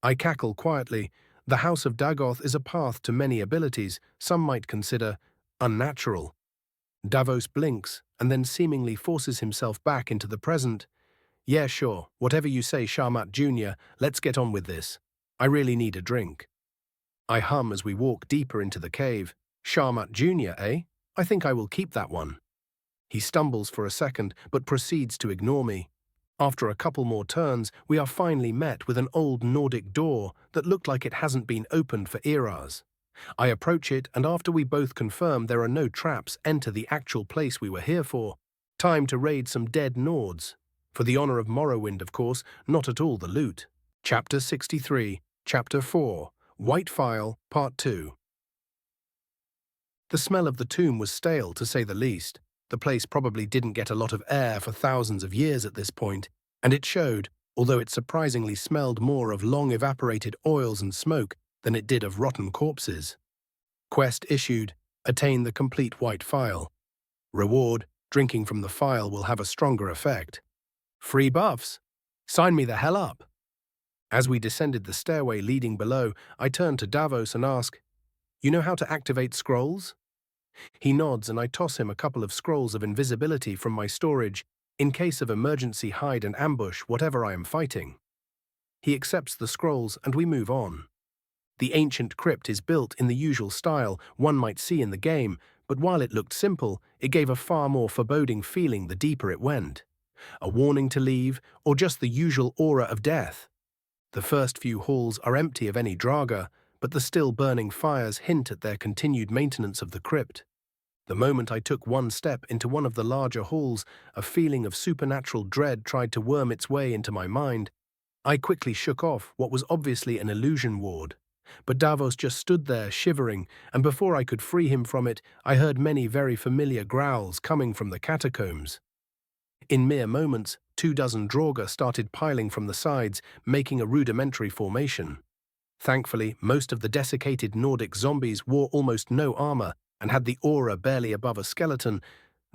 I cackle quietly. The House of Dagoth is a path to many abilities some might consider unnatural. Davos blinks and then seemingly forces himself back into the present. "Yeah, sure, whatever you say, Sharmat Jr., let's get on with this. I really need a drink." I hum as we walk deeper into the cave. "Sharmat Jr., eh? I think I will keep that one." He stumbles for a second, but proceeds to ignore me. After a couple more turns, we are finally met with an old Nordic door that looked like it hasn't been opened for eras. I approach it, and after we both confirm there are no traps, enter the actual place we were here for. Time to raid some dead Nords. For the honor of Morrowind, of course, not at all the loot. Chapter 63, Chapter 4, White File, Part 2. The smell of the tomb was stale, to say the least. The place probably didn't get a lot of air for thousands of years at this point, and it showed, although it surprisingly smelled more of long-evaporated oils and smoke than it did of rotten corpses. Quest issued, attain the complete white file. Reward, drinking from the file will have a stronger effect. Free buffs. Sign me the hell up. As we descended the stairway leading below, I turned to Davos and ask, "You know how to activate scrolls?" He nods and I toss him a couple of scrolls of invisibility from my storage, in case of emergency hide and ambush whatever I am fighting. He accepts the scrolls and we move on. The ancient crypt is built in the usual style one might see in the game, but while it looked simple, it gave a far more foreboding feeling the deeper it went. A warning to leave, or just the usual aura of death. The first few halls are empty of any Draga, but the still burning fires hint at their continued maintenance of the crypt. The moment I took one step into one of the larger halls, a feeling of supernatural dread tried to worm its way into my mind. I quickly shook off what was obviously an illusion ward. But Davos just stood there shivering, and before I could free him from it, I heard many very familiar growls coming from the catacombs. In mere moments, 24 Draugr started piling from the sides, making a rudimentary formation. Thankfully, most of the desiccated Nordic zombies wore almost no armor and had the aura barely above a skeleton.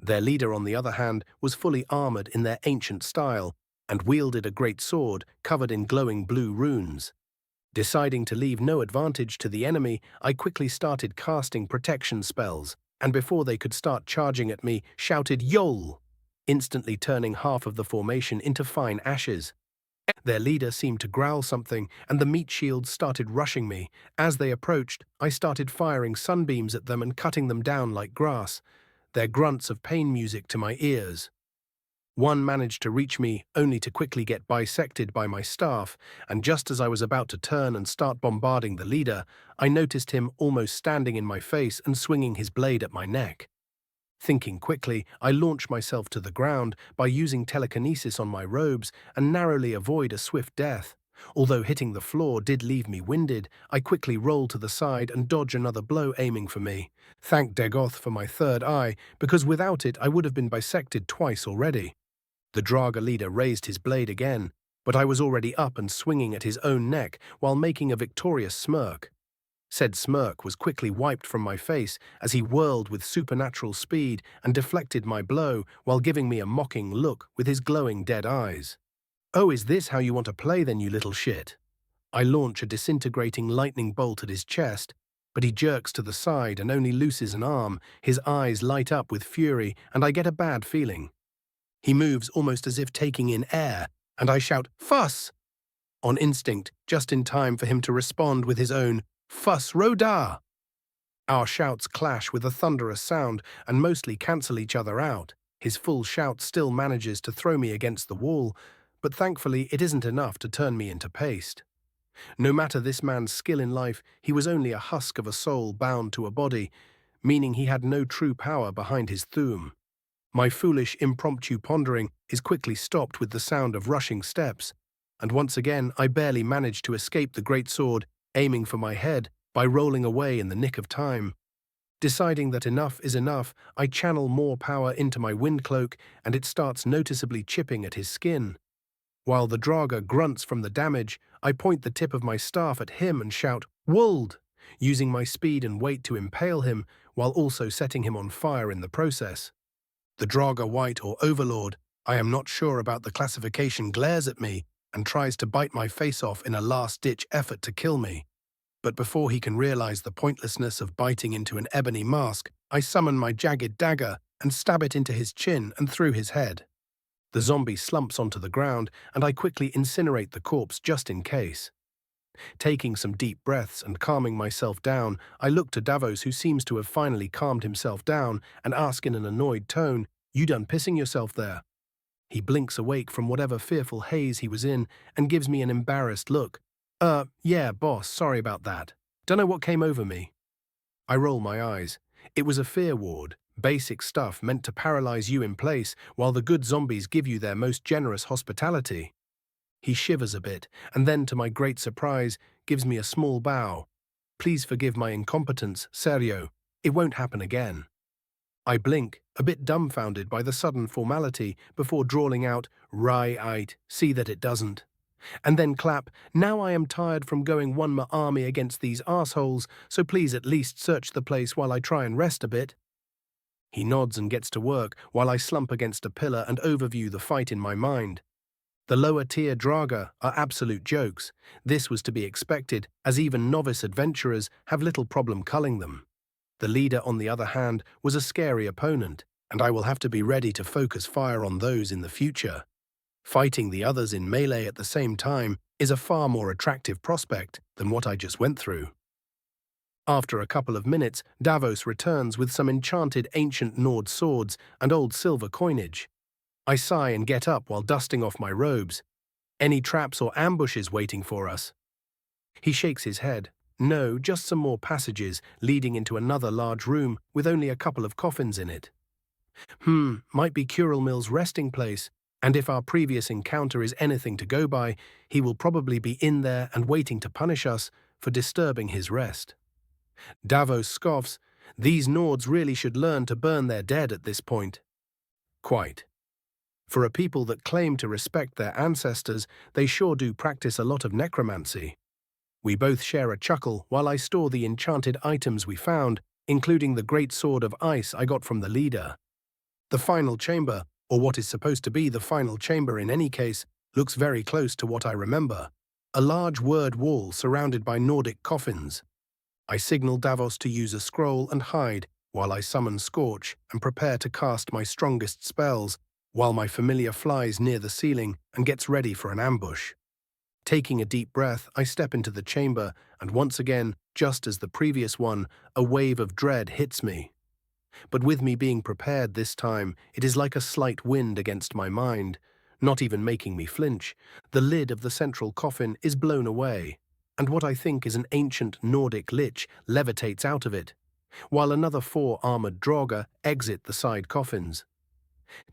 Their leader, on the other hand, was fully armored in their ancient style and wielded a great sword covered in glowing blue runes. Deciding to leave no advantage to the enemy, I quickly started casting protection spells, and before they could start charging at me, shouted "Yol!", instantly turning half of the formation into fine ashes. Their leader seemed to growl something, and the meat shields started rushing me. As they approached, I started firing sunbeams at them and cutting them down like grass, their grunts of pain music to my ears. One managed to reach me, only to quickly get bisected by my staff, and just as I was about to turn and start bombarding the leader, I noticed him almost standing in my face and swinging his blade at my neck. Thinking quickly, I launched myself to the ground by using telekinesis on my robes and narrowly avoid a swift death. Although hitting the floor did leave me winded, I quickly rolled to the side and dodged another blow aiming for me. Thank Dagoth for my third eye, because without it I would have been bisected twice already. The Draga leader raised his blade again, but I was already up and swinging at his own neck while making a victorious smirk. Said smirk was quickly wiped from my face as he whirled with supernatural speed and deflected my blow while giving me a mocking look with his glowing dead eyes. "Oh, is this how you want to play then, you little shit?" I launch a disintegrating lightning bolt at his chest, but he jerks to the side and only looses an arm. His eyes light up with fury, and I get a bad feeling. He moves almost as if taking in air, and I shout, "Fuss!" on instinct, just in time for him to respond with his own, "Fuss Roda!" Our shouts clash with a thunderous sound and mostly cancel each other out. His full shout still manages to throw me against the wall, but thankfully it isn't enough to turn me into paste. No matter this man's skill in life, he was only a husk of a soul bound to a body, meaning he had no true power behind his thum. My foolish impromptu pondering is quickly stopped with the sound of rushing steps, and once again I barely manage to escape the great sword, aiming for my head by rolling away in the nick of time. Deciding that enough is enough, I channel more power into my wind cloak, and it starts noticeably chipping at his skin. While the Draga grunts from the damage, I point the tip of my staff at him and shout, "Wold!", using my speed and weight to impale him, while also setting him on fire in the process. The Draga White or Overlord, I am not sure about the classification, glares at me and tries to bite my face off in a last-ditch effort to kill me. But before he can realize the pointlessness of biting into an ebony mask, I summon my jagged dagger and stab it into his chin and through his head. The zombie slumps onto the ground, and I quickly incinerate the corpse just in case. Taking some deep breaths and calming myself down, I look to Davos, who seems to have finally calmed himself down, and ask in an annoyed tone, You done pissing yourself there? He blinks awake from whatever fearful haze he was in and gives me an embarrassed look. Yeah, boss, sorry about that. Dunno what came over me. I roll my eyes. It was a fear ward, basic stuff meant to paralyze you in place while the good zombies give you their most generous hospitality. He shivers a bit, and then, to my great surprise, gives me a small bow. Please forgive my incompetence, serio. It won't happen again. I blink, a bit dumbfounded by the sudden formality, before drawling out, right, see that it doesn't. And then clap, now I am tired from going one my army against these assholes, so please at least search the place while I try and rest a bit. He nods and gets to work while I slump against a pillar and overview the fight in my mind. The lower-tier Draga are absolute jokes. This was to be expected, as even novice adventurers have little problem culling them. The leader, on the other hand, was a scary opponent, and I will have to be ready to focus fire on those in the future. Fighting the others in melee at the same time is a far more attractive prospect than what I just went through. After a couple of minutes, Davos returns with some enchanted ancient Nord swords and old silver coinage. I sigh and get up while dusting off my robes. Any traps or ambushes waiting for us? He shakes his head. No, just some more passages leading into another large room with only a couple of coffins in it. Might be Curel Mill's resting place, and if our previous encounter is anything to go by, he will probably be in there and waiting to punish us for disturbing his rest. Davos scoffs. These Nords really should learn to burn their dead at this point. Quite. For a people that claim to respect their ancestors, they sure do practice a lot of necromancy. We both share a chuckle while I store the enchanted items we found, including the great sword of ice I got from the leader. The final chamber, or what is supposed to be the final chamber in any case, looks very close to what I remember. A large word wall surrounded by Nordic coffins. I signal Davos to use a scroll and hide while I summon Scorch and prepare to cast my strongest spells, while my familiar flies near the ceiling and gets ready for an ambush. Taking a deep breath, I step into the chamber, and once again, just as the previous one, a wave of dread hits me. But with me being prepared this time, it is like a slight wind against my mind, not even making me flinch. The lid of the central coffin is blown away, and what I think is an ancient Nordic lich levitates out of it, while another 4 armored Draugr exit the side coffins.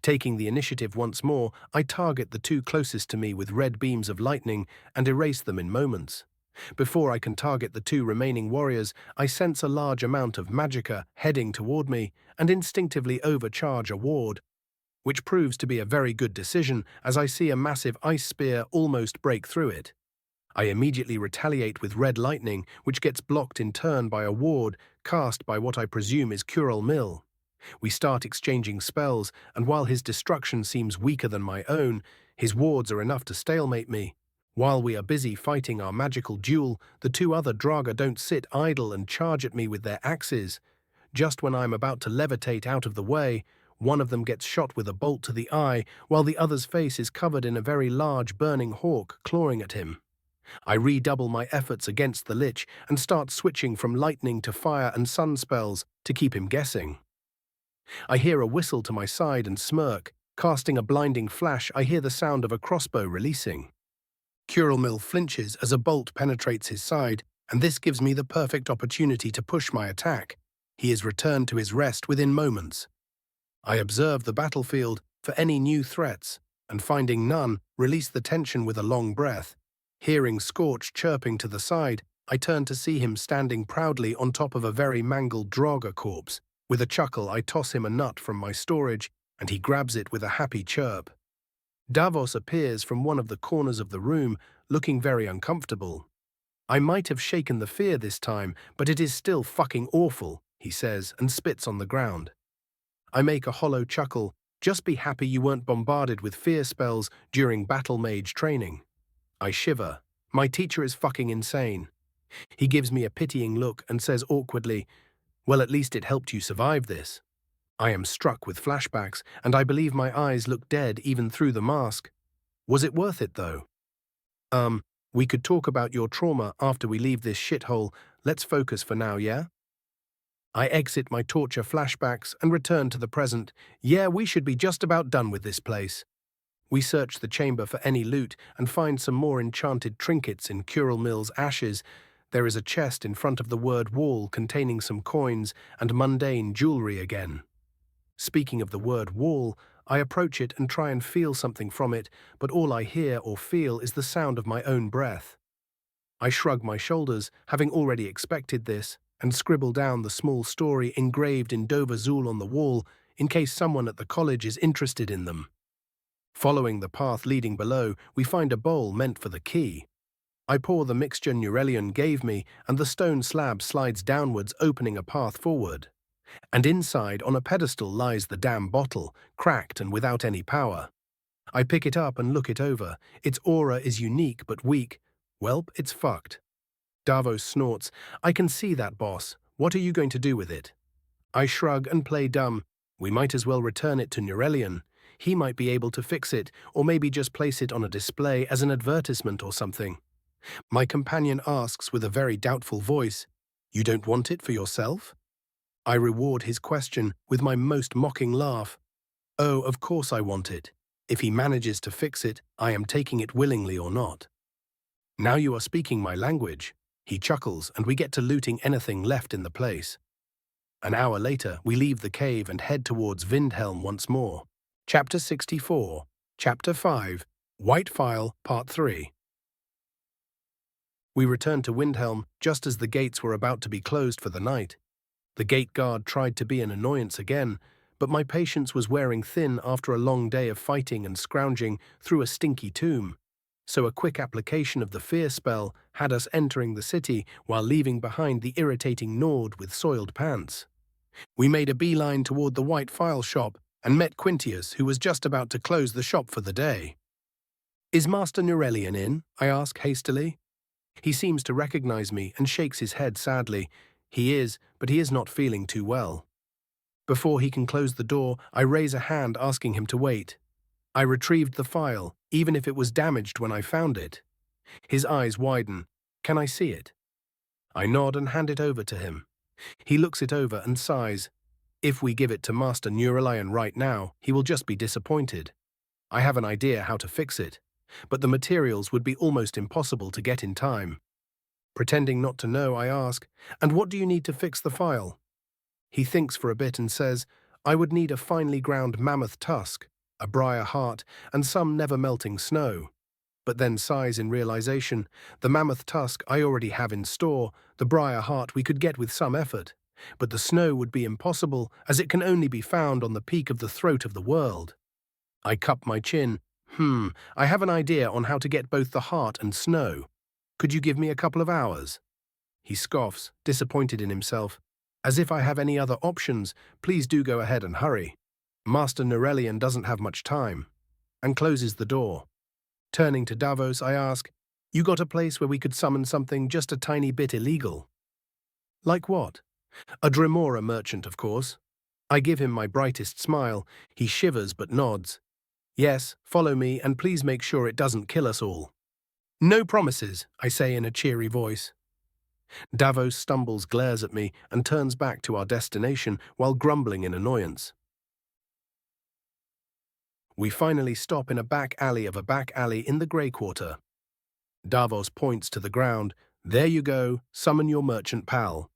Taking the initiative once more, I target the 2 closest to me with red beams of lightning and erase them in moments. Before I can target the 2 remaining warriors, I sense a large amount of magicka heading toward me and instinctively overcharge a ward, which proves to be a very good decision as I see a massive ice spear almost break through it. I immediately retaliate with red lightning, which gets blocked in turn by a ward cast by what I presume is Curel Mill. We start exchanging spells, and while his destruction seems weaker than my own, his wards are enough to stalemate me. While we are busy fighting our magical duel, the 2 other Draugr don't sit idle and charge at me with their axes. Just when I'm about to levitate out of the way, one of them gets shot with a bolt to the eye, while the other's face is covered in a very large burning hawk clawing at him. I redouble my efforts against the lich and start switching from lightning to fire and sun spells to keep him guessing. I hear a whistle to my side and smirk. Casting a blinding flash, I hear the sound of a crossbow releasing. Curel Mill flinches as a bolt penetrates his side, and this gives me the perfect opportunity to push my attack. He is returned to his rest within moments. I observe the battlefield for any new threats, and finding none, release the tension with a long breath. Hearing Scorch chirping to the side, I turn to see him standing proudly on top of a very mangled Draugr corpse. With a chuckle, I toss him a nut from my storage, and he grabs it with a happy chirp. Davos appears from one of the corners of the room, looking very uncomfortable. I might have shaken the fear this time, but it is still fucking awful, he says, and spits on the ground. I make a hollow chuckle. Just be happy you weren't bombarded with fear spells during battle mage training. I shiver. My teacher is fucking insane. He gives me a pitying look and says awkwardly, well, at least it helped you survive this. I am struck with flashbacks, and I believe my eyes look dead even through the mask. Was it worth it, though? We could talk about your trauma after we leave this shithole. Let's focus for now, yeah? I exit my torture flashbacks and return to the present. Yeah, we should be just about done with this place. We search the chamber for any loot and find some more enchanted trinkets in Curel Mill's ashes. There is a chest in front of the word wall containing some coins and mundane jewelry again. Speaking of the word wall, I approach it and try and feel something from it, but all I hear or feel is the sound of my own breath. I shrug my shoulders, having already expected this, and scribble down the small story engraved in Dover Zool on the wall in case someone at the college is interested in them. Following the path leading below, we find a bowl meant for the key. I pour the mixture Nurelion gave me, and the stone slab slides downwards, opening a path forward. And inside, on a pedestal, lies the damn bottle, cracked and without any power. I pick it up and look it over. Its aura is unique but weak. Welp, it's fucked. Davos snorts. I can see that, boss. What are you going to do with it? I shrug and play dumb. We might as well return it to Nurelion. He might be able to fix it, or maybe just place it on a display as an advertisement or something. My companion asks with a very doubtful voice, "You don't want it for yourself?" I reward his question with my most mocking laugh. Oh, of course I want it. If he manages to fix it, I am taking it willingly or not. Now you are speaking my language. He chuckles, and we get to looting anything left in the place. An hour later, we leave the cave and head towards Vindhelm once more. Chapter 64, Chapter 5, White File, Part 3. We returned to Windhelm just as the gates were about to be closed for the night. The gate guard tried to be an annoyance again, but my patience was wearing thin after a long day of fighting and scrounging through a stinky tomb, so a quick application of the fear spell had us entering the city while leaving behind the irritating Nord with soiled pants. We made a beeline toward the White File shop and met Quintius, who was just about to close the shop for the day. "Is Master Nurelion in?" I ask hastily. He seems to recognize me and shakes his head sadly. He is, but he is not feeling too well. Before he can close the door, I raise a hand asking him to wait. I retrieved the file, even if it was damaged when I found it. His eyes widen. Can I see it? I nod and hand it over to him. He looks it over and sighs. If we give it to Master Nurelion right now, he will just be disappointed. I have an idea how to fix it, but the materials would be almost impossible to get in time. Pretending not to know, I ask, "And what do you need to fix the file?" He thinks for a bit and says, "I would need a finely ground mammoth tusk, a briar heart, and some never-melting snow." But then sighs in realization. The mammoth tusk I already have in store, the briar heart we could get with some effort, but the snow would be impossible as it can only be found on the peak of the throat of the world. I cup my chin. I have an idea on how to get both the heart and snow. Could you give me a couple of hours? He scoffs, disappointed in himself. As if I have any other options, please do go ahead and hurry. Master Nurelion doesn't have much time, and closes the door. Turning to Davos, I ask, "You got a place where we could summon something just a tiny bit illegal?" "Like what?" "A Dremora merchant, of course." I give him my brightest smile. He shivers but nods. "Yes, follow me, and please make sure it doesn't kill us all." "No promises," I say in a cheery voice. Davos stumbles, glares at me, and turns back to our destination while grumbling in annoyance. We finally stop in a back alley of a back alley in the Grey Quarter. Davos points to the ground. "There you go, summon your merchant pal."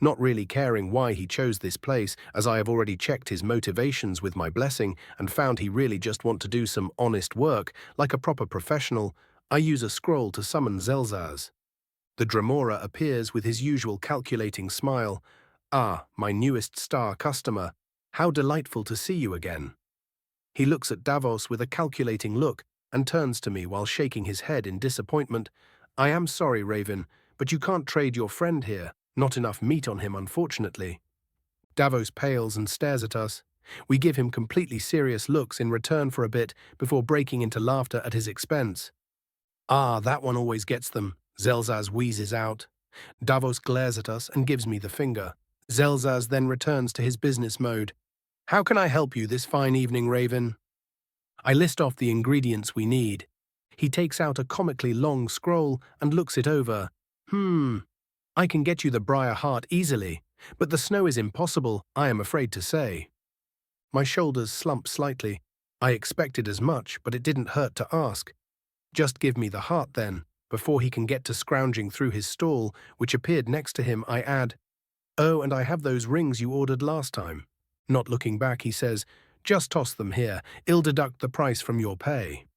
Not really caring why he chose this place, as I have already checked his motivations with my blessing and found he really just want to do some honest work, like a proper professional, I use a scroll to summon Zelzaz. The Dremora appears with his usual calculating smile. "Ah, my newest star customer. How delightful to see you again." He looks at Davos with a calculating look and turns to me while shaking his head in disappointment. "I am sorry, Raven, but you can't trade your friend here. Not enough meat on him, unfortunately." Davos pales and stares at us. We give him completely serious looks in return for a bit before breaking into laughter at his expense. "Ah, that one always gets them," Zelzaz wheezes out. Davos glares at us and gives me the finger. Zelzaz then returns to his business mode. "How can I help you this fine evening, Raven?" I list off the ingredients we need. He takes out a comically long scroll and looks it over. I can get you the briar heart easily. But the snow is impossible, I am afraid to say. My shoulders slump slightly. I expected as much, but it didn't hurt to ask. Just give me the heart then. Before he can get to scrounging through his stall, which appeared next to him, I add, "Oh, and I have those rings you ordered last time." Not looking back, he says, "Just toss them here. I'll deduct the price from your pay."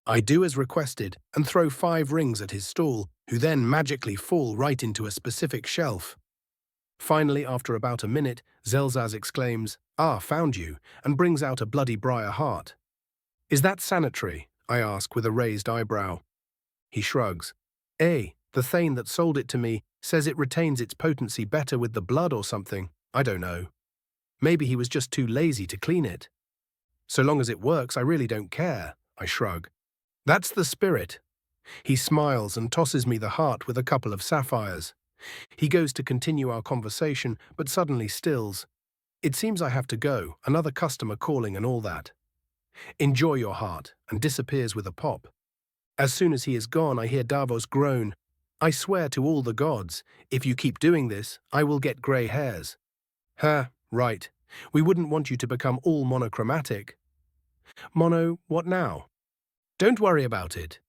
I do as requested and throw 5 rings at his stall, who then magically fall right into a specific shelf. Finally, after about a minute, Zelzaz exclaims, "Ah, found you," and brings out a bloody briar heart. "Is that sanitary?" I ask with a raised eyebrow. He shrugs. The Thane that sold it to me says it retains its potency better with the blood or something. I don't know. Maybe he was just too lazy to clean it. So long as it works, I really don't care, I shrug. That's the spirit. He smiles and tosses me the heart with a couple of sapphires. He goes to continue our conversation, but suddenly stills. It seems I have to go, another customer calling and all that. "Enjoy your heart," and disappears with a pop. As soon as he is gone, I hear Davos groan. "I swear to all the gods, if you keep doing this, I will get grey hairs." Right. We wouldn't want you to become all monochromatic. What now? Don't worry about it.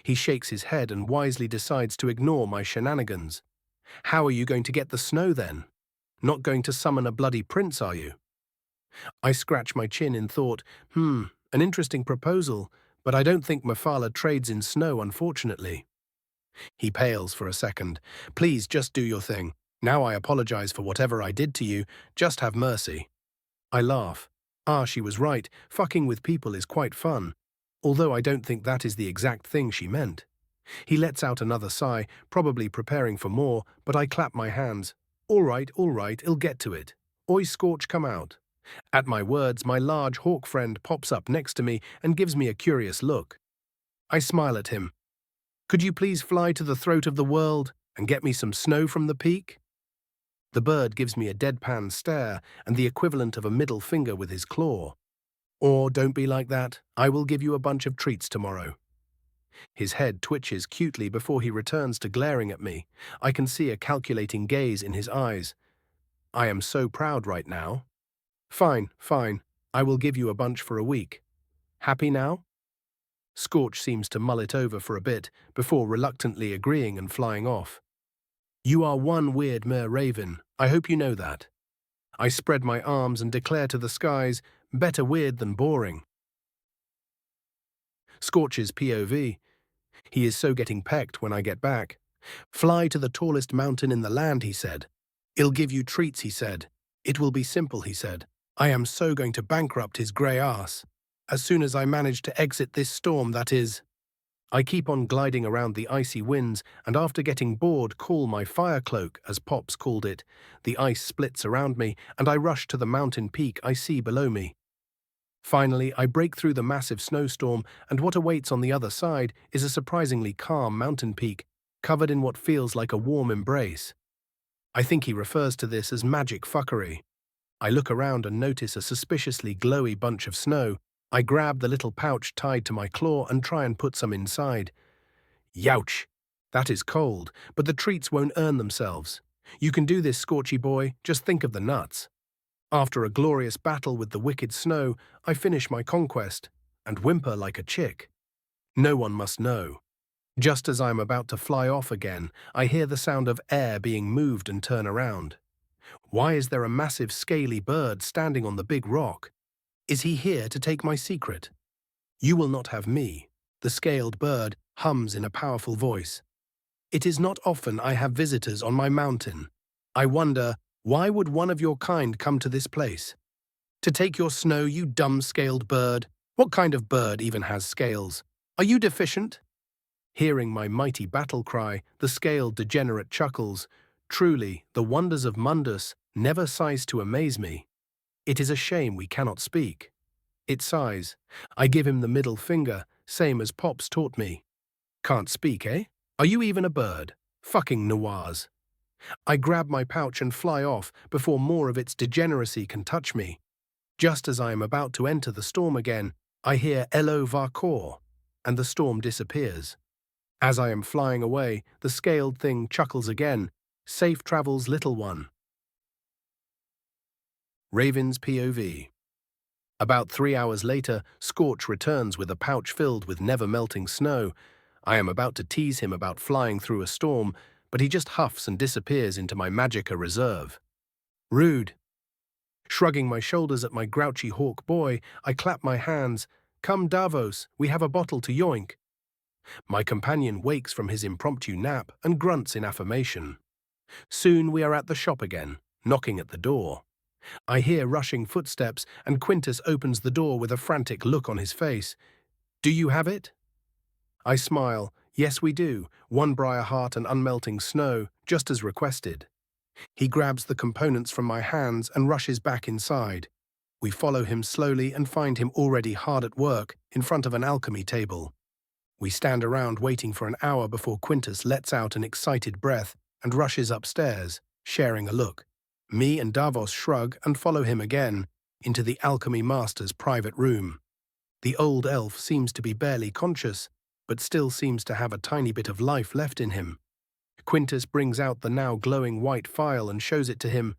He shakes his head and wisely decides to ignore my shenanigans. How are you going to get the snow then? Not going to summon a bloody prince, are you? I scratch my chin in thought, an interesting proposal, but I don't think Mephala trades in snow, unfortunately. He pales for a second. "Please, just do your thing. Now I apologize for whatever I did to you. Just have mercy." I laugh. She was right. Fucking with people is quite fun. Although I don't think that is the exact thing she meant. He lets out another sigh, probably preparing for more, but I clap my hands. All right, I'll get to it. Oi, Scorch, come out. At my words, my large hawk friend pops up next to me and gives me a curious look. I smile at him. "Could you please fly to the throat of the world and get me some snow from the peak?" The bird gives me a deadpan stare and the equivalent of a middle finger with his claw. "Or don't be like that, I will give you a bunch of treats tomorrow." His head twitches cutely before he returns to glaring at me. I can see a calculating gaze in his eyes. I am so proud right now. Fine. I will give you a bunch for a week. Happy now? Scorch seems to mull it over for a bit before reluctantly agreeing and flying off. You are one weird mer raven. I hope you know that. I spread my arms and declare to the skies, better weird than boring. Scorch's POV. He is so getting pecked when I get back. Fly to the tallest mountain in the land, he said. I'll give you treats, he said. It will be simple, he said. I am so going to bankrupt his grey ass. As soon as I manage to exit this storm, that is. I keep on gliding around the icy winds, and after getting bored, call my fire cloak, as Pops called it. The ice splits around me, and I rush to the mountain peak I see below me. Finally, I break through the massive snowstorm, and what awaits on the other side is a surprisingly calm mountain peak, covered in what feels like a warm embrace. I think he refers to this as magic fuckery. I look around and notice a suspiciously glowy bunch of snow. I grab the little pouch tied to my claw and try and put some inside. Youch! That is cold, but the treats won't earn themselves. You can do this, Scorchy boy, just think of the nuts. After a glorious battle with the wicked snow, I finish my conquest, and whimper like a chick. No one must know. Just as I am about to fly off again, I hear the sound of air being moved and turn around. Why is there a massive scaly bird standing on the big rock? Is he here to take my secret? You will not have me, the scaled bird hums in a powerful voice. It is not often I have visitors on my mountain. I wonder, why would one of your kind come to this place? To take your snow, you dumb scaled bird. What kind of bird even has scales? Are you deficient? Hearing my mighty battle cry, the scaled degenerate chuckles. Truly, the wonders of Mundus never cease to amaze me. It is a shame we cannot speak. It sighs. I give him the middle finger, same as Pops taught me. Can't speak, eh? Are you even a bird? Fucking noirs. I grab my pouch and fly off before more of its degeneracy can touch me. Just as I am about to enter the storm again, I hear Elo Varkor, and the storm disappears. As I am flying away, the scaled thing chuckles again. Safe travels, little one. Raven's POV. About 3 hours later, Scorch returns with a pouch filled with never-melting snow. I am about to tease him about flying through a storm, but he just huffs and disappears into my Magicka reserve. Rude. Shrugging my shoulders at my grouchy hawk boy, I clap my hands. Come, Davos, we have a bottle to yoink. My companion wakes from his impromptu nap and grunts in affirmation. Soon we are at the shop again, knocking at the door. I hear rushing footsteps, and Quintus opens the door with a frantic look on his face. Do you have it? I smile. Yes, we do. 1 briar heart and unmelting snow, just as requested. He grabs the components from my hands and rushes back inside. We follow him slowly and find him already hard at work in front of an alchemy table. We stand around waiting for an hour before Quintus lets out an excited breath and rushes upstairs, sharing a look. Me and Davos shrug and follow him again into the alchemy master's private room. The old elf seems to be barely conscious, but still seems to have a tiny bit of life left in him. Quintus brings out the now glowing white phial and shows it to him.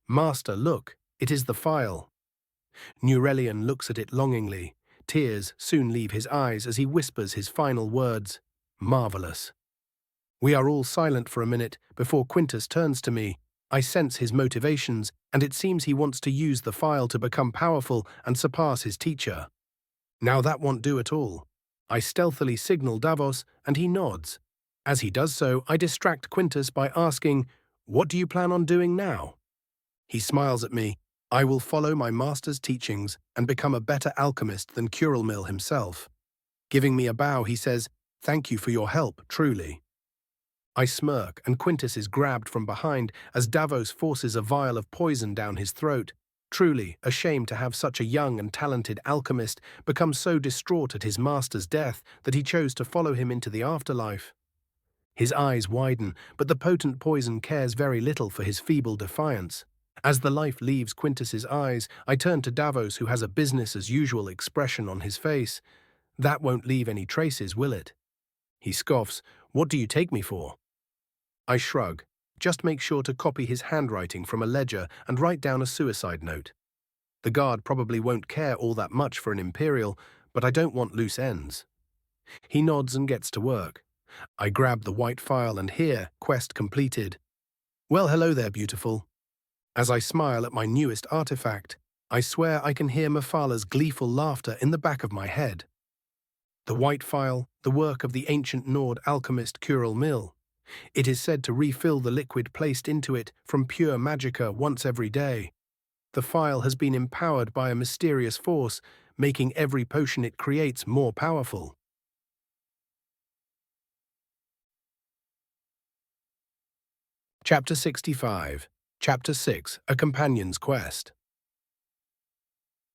Master, look, it is the phial. Nurelian looks at it longingly. Tears soon leave his eyes as he whispers his final words. Marvelous. We are all silent for a minute before Quintus turns to me. I sense his motivations, and it seems he wants to use the phial to become powerful and surpass his teacher. Now that won't do at all. I stealthily signal Davos, and he nods. As he does so, I distract Quintus by asking, "What do you plan on doing now?" He smiles at me. I will follow my master's teachings and become a better alchemist than Curelmill himself. Giving me a bow, he says, "Thank you for your help, truly." I smirk, and Quintus is grabbed from behind as Davos forces a vial of poison down his throat. Truly a shame to have such a young and talented alchemist become so distraught at his master's death that he chose to follow him into the afterlife. His eyes widen, but the potent poison cares very little for his feeble defiance. As the life leaves Quintus's eyes, I turn to Davos, who has a business-as-usual expression on his face. That won't leave any traces, will it? He scoffs. What do you take me for? I shrug. Just make sure to copy his handwriting from a ledger and write down a suicide note. The guard probably won't care all that much for an Imperial, but I don't want loose ends. He nods and gets to work. I grab the white phial and hear, quest completed. Well, hello there, beautiful. As I smile at my newest artifact, I swear I can hear Mephala gleeful laughter in the back of my head. The white phial, the work of the ancient Nord alchemist Curelmill. It is said to refill the liquid placed into it from pure magicka once every day. The phial has been empowered by a mysterious force, making every potion it creates more powerful. Chapter 65. Chapter 6. A Companion's Quest.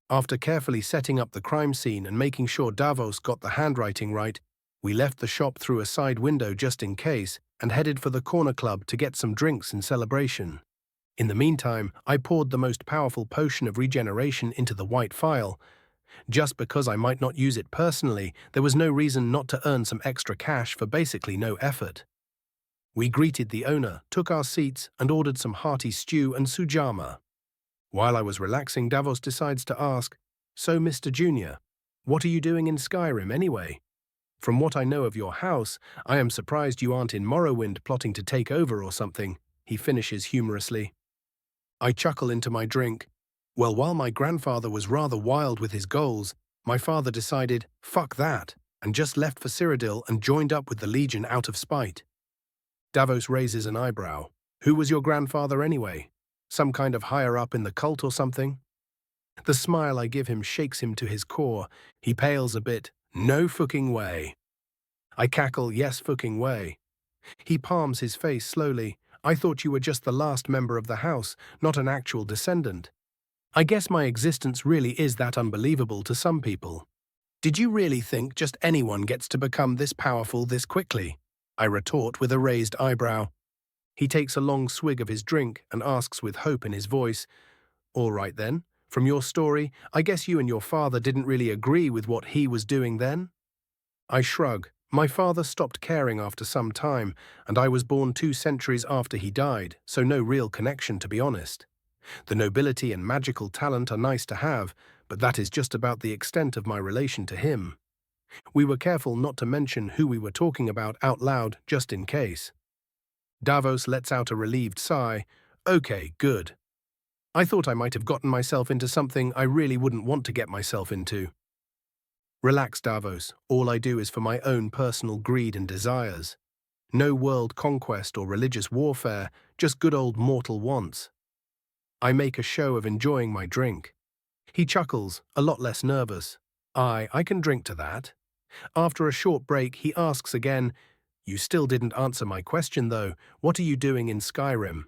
After carefully setting up the crime scene and making sure Davos got the handwriting right, we left the shop through a side window just in case and headed for the corner club to get some drinks in celebration. In the meantime, I poured the most powerful potion of regeneration into the white phial. Just because I might not use it personally, there was no reason not to earn some extra cash for basically no effort. We greeted the owner, took our seats, and ordered some hearty stew and sujama. While I was relaxing, Davos decides to ask, "So, Mr. Junior, what are you doing in Skyrim anyway? From what I know of your house, I am surprised you aren't in Morrowind plotting to take over or something," he finishes humorously. I chuckle into my drink. Well, while my grandfather was rather wild with his goals, my father decided, fuck that, and just left for Cyrodiil and joined up with the Legion out of spite. Davos raises an eyebrow. Who was your grandfather anyway? Some kind of higher up in the cult or something? The smile I give him shakes him to his core. He pales a bit. No fucking way. I cackle, yes fucking way. He palms his face slowly. I thought you were just the last member of the house, not an actual descendant. I guess my existence really is that unbelievable to some people. Did you really think just anyone gets to become this powerful this quickly? I retort with a raised eyebrow. He takes a long swig of his drink and asks with hope in his voice, "All right then, from your story, I guess you and your father didn't really agree with what he was doing then?" I shrug. My father stopped caring after some time, and I was born 2 centuries after he died, so no real connection to be honest. The nobility and magical talent are nice to have, but that is just about the extent of my relation to him. We were careful not to mention who we were talking about out loud, just in case. Davos lets out a relieved sigh. Okay, good. I thought I might have gotten myself into something I really wouldn't want to get myself into. Relax, Davos. All I do is for my own personal greed and desires. No world conquest or religious warfare, just good old mortal wants. I make a show of enjoying my drink. He chuckles, a lot less nervous. I can drink to that. After a short break, he asks again, "You still didn't answer my question, though. What are you doing in Skyrim?"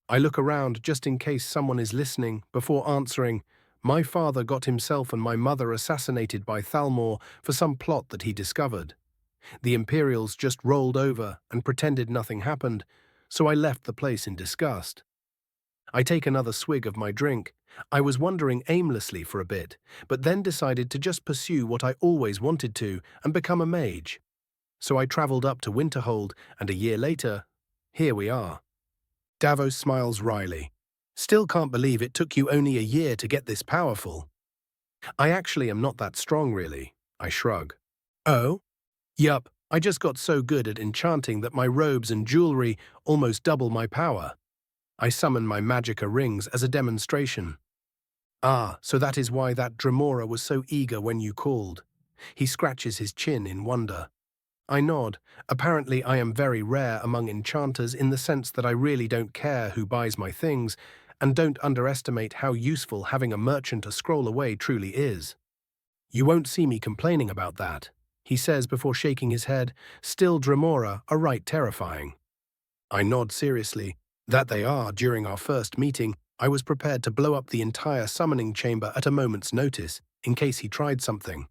I look around just in case someone is listening before answering. My father got himself and my mother assassinated by Thalmor for some plot that he discovered. The Imperials just rolled over and pretended nothing happened, so I left the place in disgust. I take another swig of my drink. I was wandering aimlessly for a bit, but then decided to just pursue what I always wanted to and become a mage. So I travelled up to Winterhold, and a year later, here we are. Davos smiles wryly. Still can't believe it took you only a year to get this powerful. I actually am not that strong, really. I shrug. Oh? Yup, I just got so good at enchanting that my robes and jewelry almost double my power. I summon my magicka rings as a demonstration. Ah, so that is why that Dremora was so eager when you called. He scratches his chin in wonder. I nod. Apparently I am very rare among enchanters in the sense that I really don't care who buys my things, and don't underestimate how useful having a merchant a scroll away truly is. You won't see me complaining about that, he says before shaking his head. Still, Dremora are right terrifying. I nod seriously. That they are. During our first meeting, I was prepared to blow up the entire summoning chamber at a moment's notice, in case he tried something.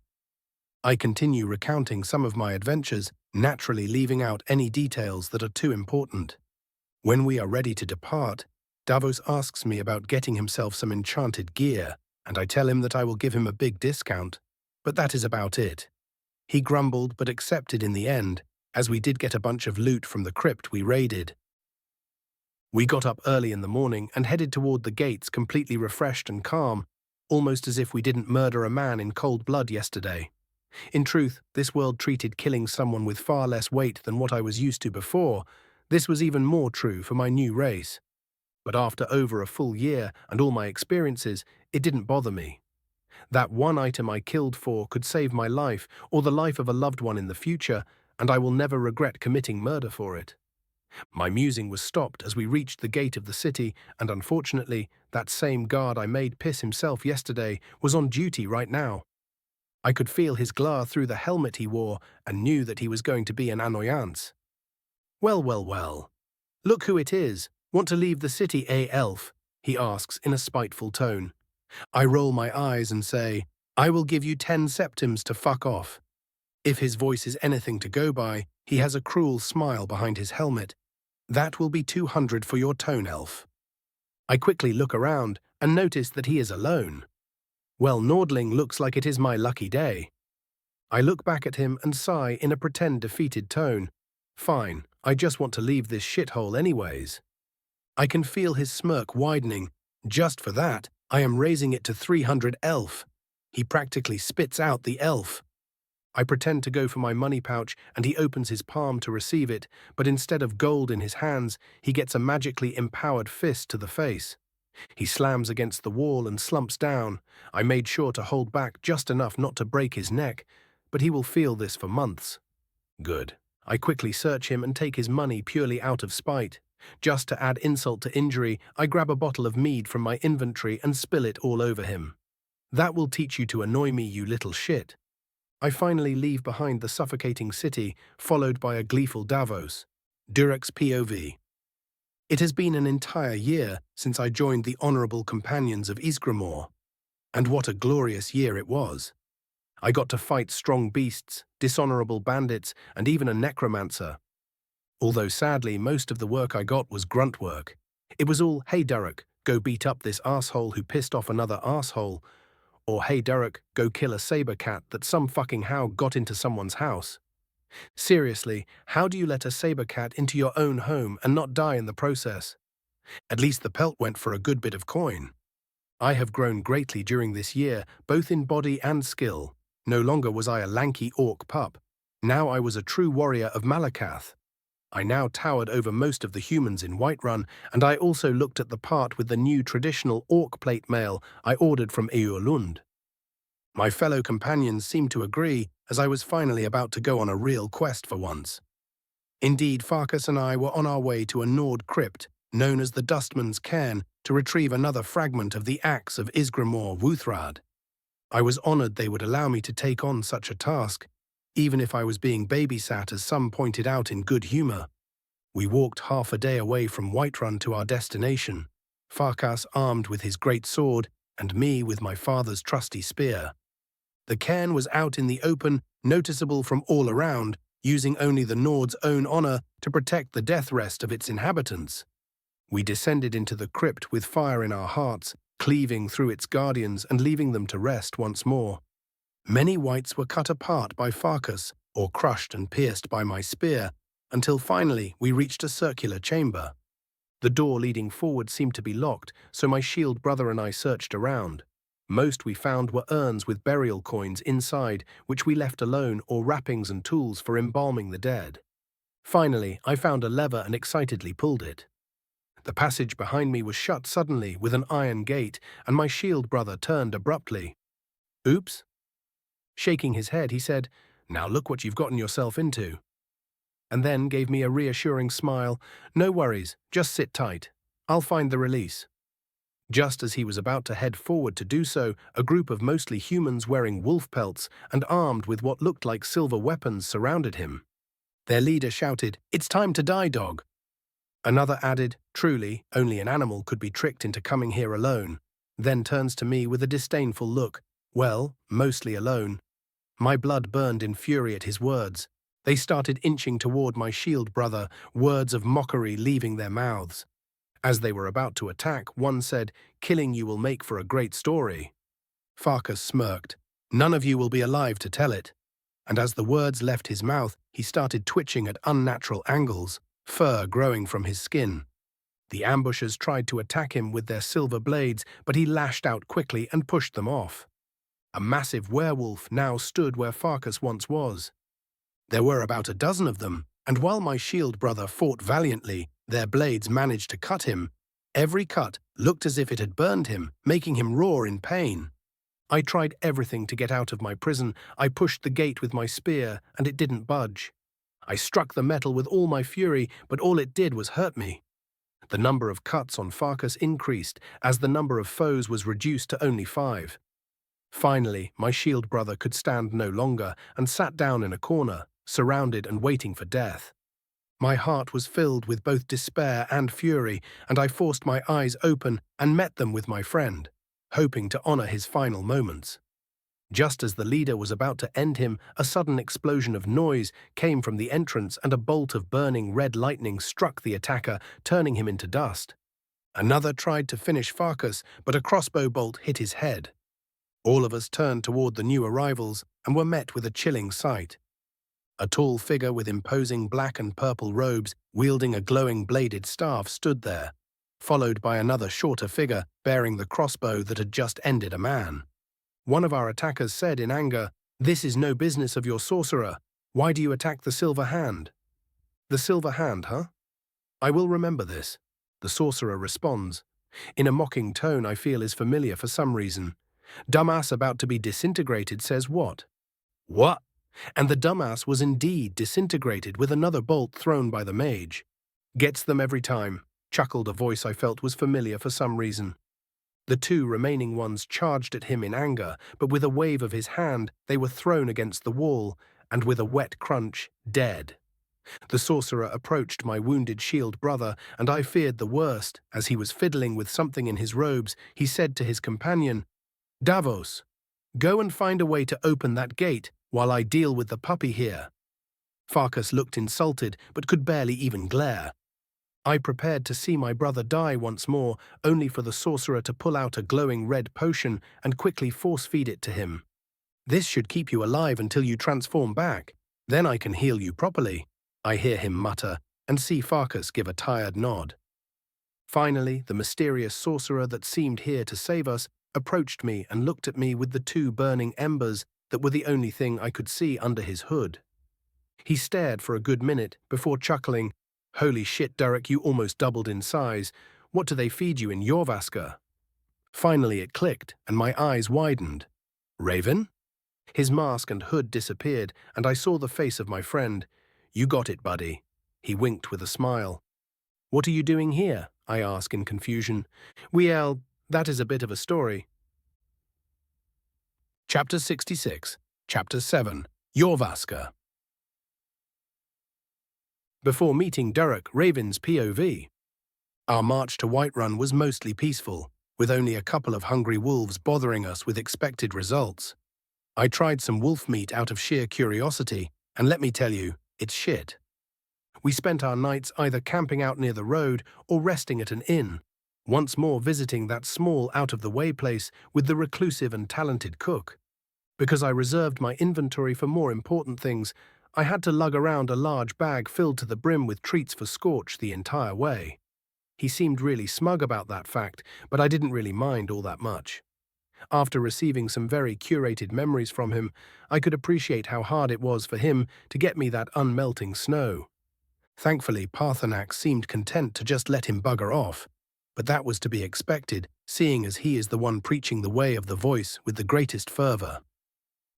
I continue recounting some of my adventures, naturally leaving out any details that are too important. When we are ready to depart, Davos asks me about getting himself some enchanted gear, and I tell him that I will give him a big discount, but that is about it. He grumbled but accepted in the end, as we did get a bunch of loot from the crypt we raided. We got up early in the morning and headed toward the gates completely refreshed and calm, almost as if we didn't murder a man in cold blood yesterday. In truth, this world treated killing someone with far less weight than what I was used to before. This was even more true for my new race. But after over a full year and all my experiences, it didn't bother me. That one item I killed for could save my life or the life of a loved one in the future, and I will never regret committing murder for it. My musing was stopped as we reached the gate of the city, and unfortunately, that same guard I made piss himself yesterday was on duty right now. I could feel his glare through the helmet he wore and knew that he was going to be an annoyance. Well, well, well. Look who it is. Want to leave the city, eh, elf? He asks in a spiteful tone. I roll my eyes and say, I will give you 10 septims to fuck off. If his voice is anything to go by, he has a cruel smile behind his helmet. That will be 200 for your tone, elf. I quickly look around and notice that he is alone. Well, Nordling looks like it is my lucky day. I look back at him and sigh in a pretend defeated tone. Fine, I just want to leave this shithole anyways. I can feel his smirk widening. Just for that, I am raising it to 300 elf. He practically spits out the elf. I pretend to go for my money pouch and he opens his palm to receive it, but instead of gold in his hands, he gets a magically empowered fist to the face. He slams against the wall and slumps down. I made sure to hold back just enough not to break his neck, but he will feel this for months. Good. I quickly search him and take his money purely out of spite. Just to add insult to injury, I grab a bottle of mead from my inventory and spill it all over him. That will teach you to annoy me, you little shit. I finally leave behind the suffocating city, followed by a gleeful Davos. Durek's POV. It has been an entire year since I joined the honourable companions of Ysgramor. And what a glorious year it was. I got to fight strong beasts, dishonourable bandits, and even a necromancer. Although sadly, most of the work I got was grunt work. It was all, hey Durek, go beat up this arsehole who pissed off another arsehole, or hey Durek, go kill a saber cat that some fucking how got into someone's house. Seriously, how do you let a saber cat into your own home and not die in the process? At least the pelt went for a good bit of coin. I have grown greatly during this year, both in body and skill. No longer was I a lanky orc pup. Now I was a true warrior of Malakath. I now towered over most of the humans in Whiterun, and I also looked at the part with the new traditional orc plate mail I ordered from Eorlund. My fellow companions seemed to agree, as I was finally about to go on a real quest for once. Indeed, Farkas and I were on our way to a Nord crypt, known as the Dustman's Cairn, to retrieve another fragment of the axe of Isgramor Wuthrad. I was honored they would allow me to take on such a task, even if I was being babysat, as some pointed out in good humor. We walked half a day away from Whiterun to our destination, Farkas armed with his great sword, and me with my father's trusty spear. The cairn was out in the open, noticeable from all around, using only the Nord's own honor to protect the death rest of its inhabitants. We descended into the crypt with fire in our hearts, cleaving through its guardians and leaving them to rest once more. Many wights were cut apart by Farkas, or crushed and pierced by my spear, until finally we reached a circular chamber. The door leading forward seemed to be locked, so my shield brother and I searched around. Most we found were urns with burial coins inside, which we left alone, or wrappings and tools for embalming the dead. Finally, I found a lever and excitedly pulled it. The passage behind me was shut suddenly with an iron gate, and my shield brother turned abruptly. "Oops." Shaking his head, he said, "Now look what you've gotten yourself into." And then gave me a reassuring smile. "No worries, just sit tight. I'll find the release." Just as he was about to head forward to do so, a group of mostly humans wearing wolf pelts and armed with what looked like silver weapons surrounded him. Their leader shouted, "It's time to die, dog." Another added, "Truly, only an animal could be tricked into coming here alone," then turns to me with a disdainful look. "Well, mostly alone." My blood burned in fury at his words. They started inching toward my shield brother, words of mockery leaving their mouths. As they were about to attack, one said, "Killing you will make for a great story." Farkas smirked. "None of you will be alive to tell it." And as the words left his mouth, he started twitching at unnatural angles, fur growing from his skin. The ambushers tried to attack him with their silver blades, but he lashed out quickly and pushed them off. A massive werewolf now stood where Farkas once was. There were about a dozen of them, and while my shield brother fought valiantly, their blades managed to cut him. Every cut looked as if it had burned him, making him roar in pain. I tried everything to get out of my prison. I pushed the gate with my spear, and it didn't budge. I struck the metal with all my fury, but all it did was hurt me. The number of cuts on Farkas increased, as the number of foes was reduced to only 5. Finally, my shield brother could stand no longer and sat down in a corner, surrounded and waiting for death. My heart was filled with both despair and fury, and I forced my eyes open and met them with my friend, hoping to honor his final moments. Just as the leader was about to end him, a sudden explosion of noise came from the entrance and a bolt of burning red lightning struck the attacker, turning him into dust. Another tried to finish Farkas, but a crossbow bolt hit his head. All of us turned toward the new arrivals and were met with a chilling sight. A tall figure with imposing black and purple robes, wielding a glowing bladed staff, stood there, followed by another shorter figure bearing the crossbow that had just ended a man. One of our attackers said in anger, "This is no business of your sorcerer. Why do you attack the Silver Hand?" "The Silver Hand, huh? I will remember this," the sorcerer responds, in a mocking tone I feel is familiar for some reason. "Dumbass about to be disintegrated says what?" "What?" And the dumbass was indeed disintegrated with another bolt thrown by the mage. "Gets them every time," chuckled a voice I felt was familiar for some reason. The 2 remaining ones charged at him in anger, but with a wave of his hand, they were thrown against the wall, and with a wet crunch, dead. The sorcerer approached my wounded shield brother, and I feared the worst. As he was fiddling with something in his robes, he said to his companion, "Davos, go and find a way to open that gate while I deal with the puppy here." Farkas looked insulted, but could barely even glare. I prepared to see my brother die once more, only for the sorcerer to pull out a glowing red potion and quickly force-feed it to him. "This should keep you alive until you transform back. Then I can heal you properly," I hear him mutter, and see Farkas give a tired nod. Finally, the mysterious sorcerer that seemed here to save us approached me and looked at me with the two burning embers that were the only thing I could see under his hood. He stared for a good minute before chuckling, "Holy shit, Derek, you almost doubled in size. What do they feed you in Jorvaska?" Finally it clicked, and my eyes widened. Raven? His mask and hood disappeared, and I saw the face of my friend. "You got it, buddy." He winked with a smile. "What are you doing here?" I asked in confusion. That is a bit of a story." Chapter 66, Chapter 7, Jorvaska. Before meeting Derek, Raven's POV. Our march to Whiterun was mostly peaceful, with only a couple of hungry wolves bothering us with expected results. I tried some wolf meat out of sheer curiosity, and let me tell you, it's shit. We spent our nights either camping out near the road or resting at an inn, once more visiting that small out-of-the-way place with the reclusive and talented cook. Because I reserved my inventory for more important things, I had to lug around a large bag filled to the brim with treats for Scorch the entire way. He seemed really smug about that fact, but I didn't really mind all that much. After receiving some very curated memories from him, I could appreciate how hard it was for him to get me that unmelting snow. Thankfully, Parthenax seemed content to just let him bugger off, but that was to be expected, seeing as he is the one preaching the way of the voice with the greatest fervor.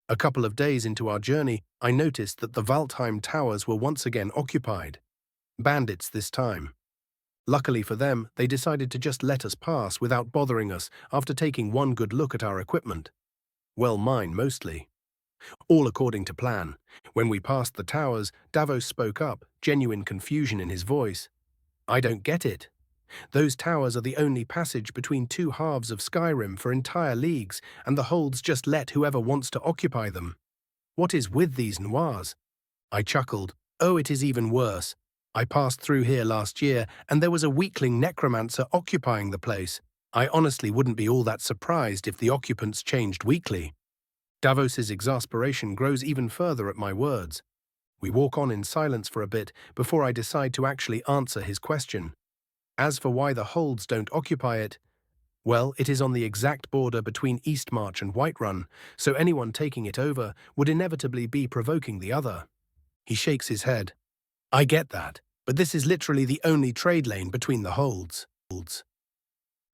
A couple of days into our journey, I noticed that the Valtheim towers were once again occupied. Bandits this time. Luckily for them, they decided to just let us pass without bothering us after taking one good look at our equipment. Well, mine mostly. All according to plan. When we passed the towers, Davos spoke up, genuine confusion in his voice. "I don't get it. Those towers are the only passage between two halves of Skyrim for entire leagues, and the holds just let whoever wants to occupy them. What is with these noirs?" I chuckled. "Oh, it is even worse. I passed through here last year, and there was a weakling necromancer occupying the place. I honestly wouldn't be all that surprised if the occupants changed weekly." Davos's exasperation grows even further at my words. We walk on in silence for a bit before I decide to actually answer his question. As for why the holds don't occupy it, well, it is on the exact border between Eastmarch and Whiterun, so anyone taking it over would inevitably be provoking the other. He shakes his head. "I get that, but this is literally the only trade lane between the holds."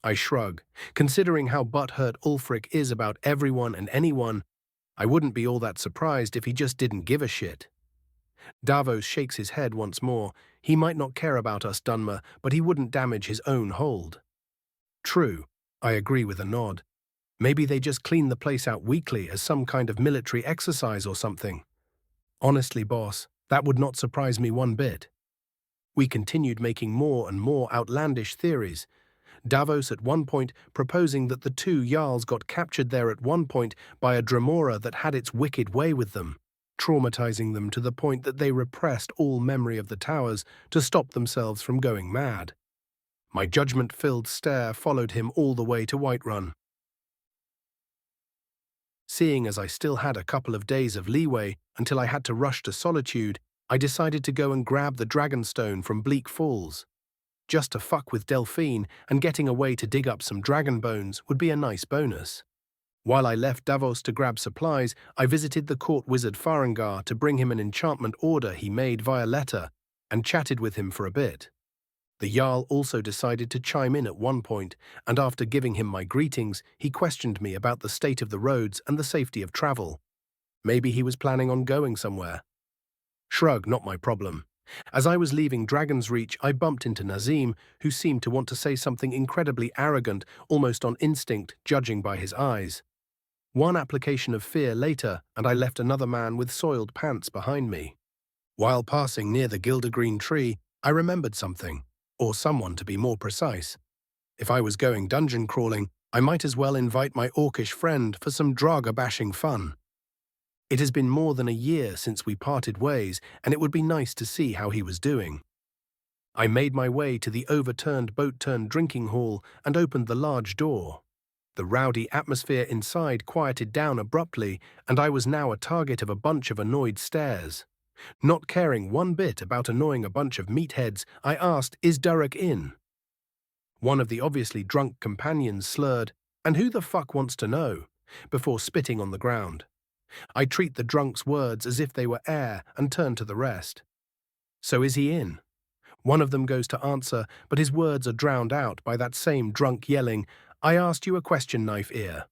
I shrug. Considering how butthurt Ulfric is about everyone and anyone, I wouldn't be all that surprised if he just didn't give a shit. Davos shakes his head once more. He might not care about us Dunmer, but he wouldn't damage his own hold. True, I agree with a nod. Maybe they just clean the place out weekly as some kind of military exercise or something. Honestly, boss, that would not surprise me one bit. We continued making more and more outlandish theories. Davos at one point proposing that the two Jarls got captured there at one point by a Dremora that had its wicked way with them, traumatizing them to the point that they repressed all memory of the towers to stop themselves from going mad. My judgment-filled stare followed him all the way to Whiterun. Seeing as I still had a couple of days of leeway until I had to rush to Solitude, I decided to go and grab the Dragonstone from Bleak Falls. Just to fuck with Delphine and getting away to dig up some dragon bones would be a nice bonus. While I left Davos to grab supplies, I visited the court wizard Farengar to bring him an enchantment order he made via letter, and chatted with him for a bit. The Jarl also decided to chime in at one point, and after giving him my greetings, he questioned me about the state of the roads and the safety of travel. Maybe he was planning on going somewhere. Shrug, not my problem. As I was leaving Dragon's Reach, I bumped into Nazim, who seemed to want to say something incredibly arrogant, almost on instinct, judging by his eyes. One application of fear later, and I left another man with soiled pants behind me. While passing near the Gildergreen tree, I remembered something, or someone to be more precise. If I was going dungeon crawling, I might as well invite my orcish friend for some Draga-bashing fun. It has been more than a year since we parted ways, and it would be nice to see how he was doing. I made my way to the overturned boat-turned drinking hall and opened the large door. The rowdy atmosphere inside quieted down abruptly, and I was now a target of a bunch of annoyed stares. Not caring one bit about annoying a bunch of meatheads, I asked, "Is Durek in?" One of the obviously drunk companions slurred, "And who the fuck wants to know?" before spitting on the ground. I treat the drunk's words as if they were air and turn to the rest. "So is he in?" One of them goes to answer, but his words are drowned out by that same drunk yelling, "I asked you a question, knife ear."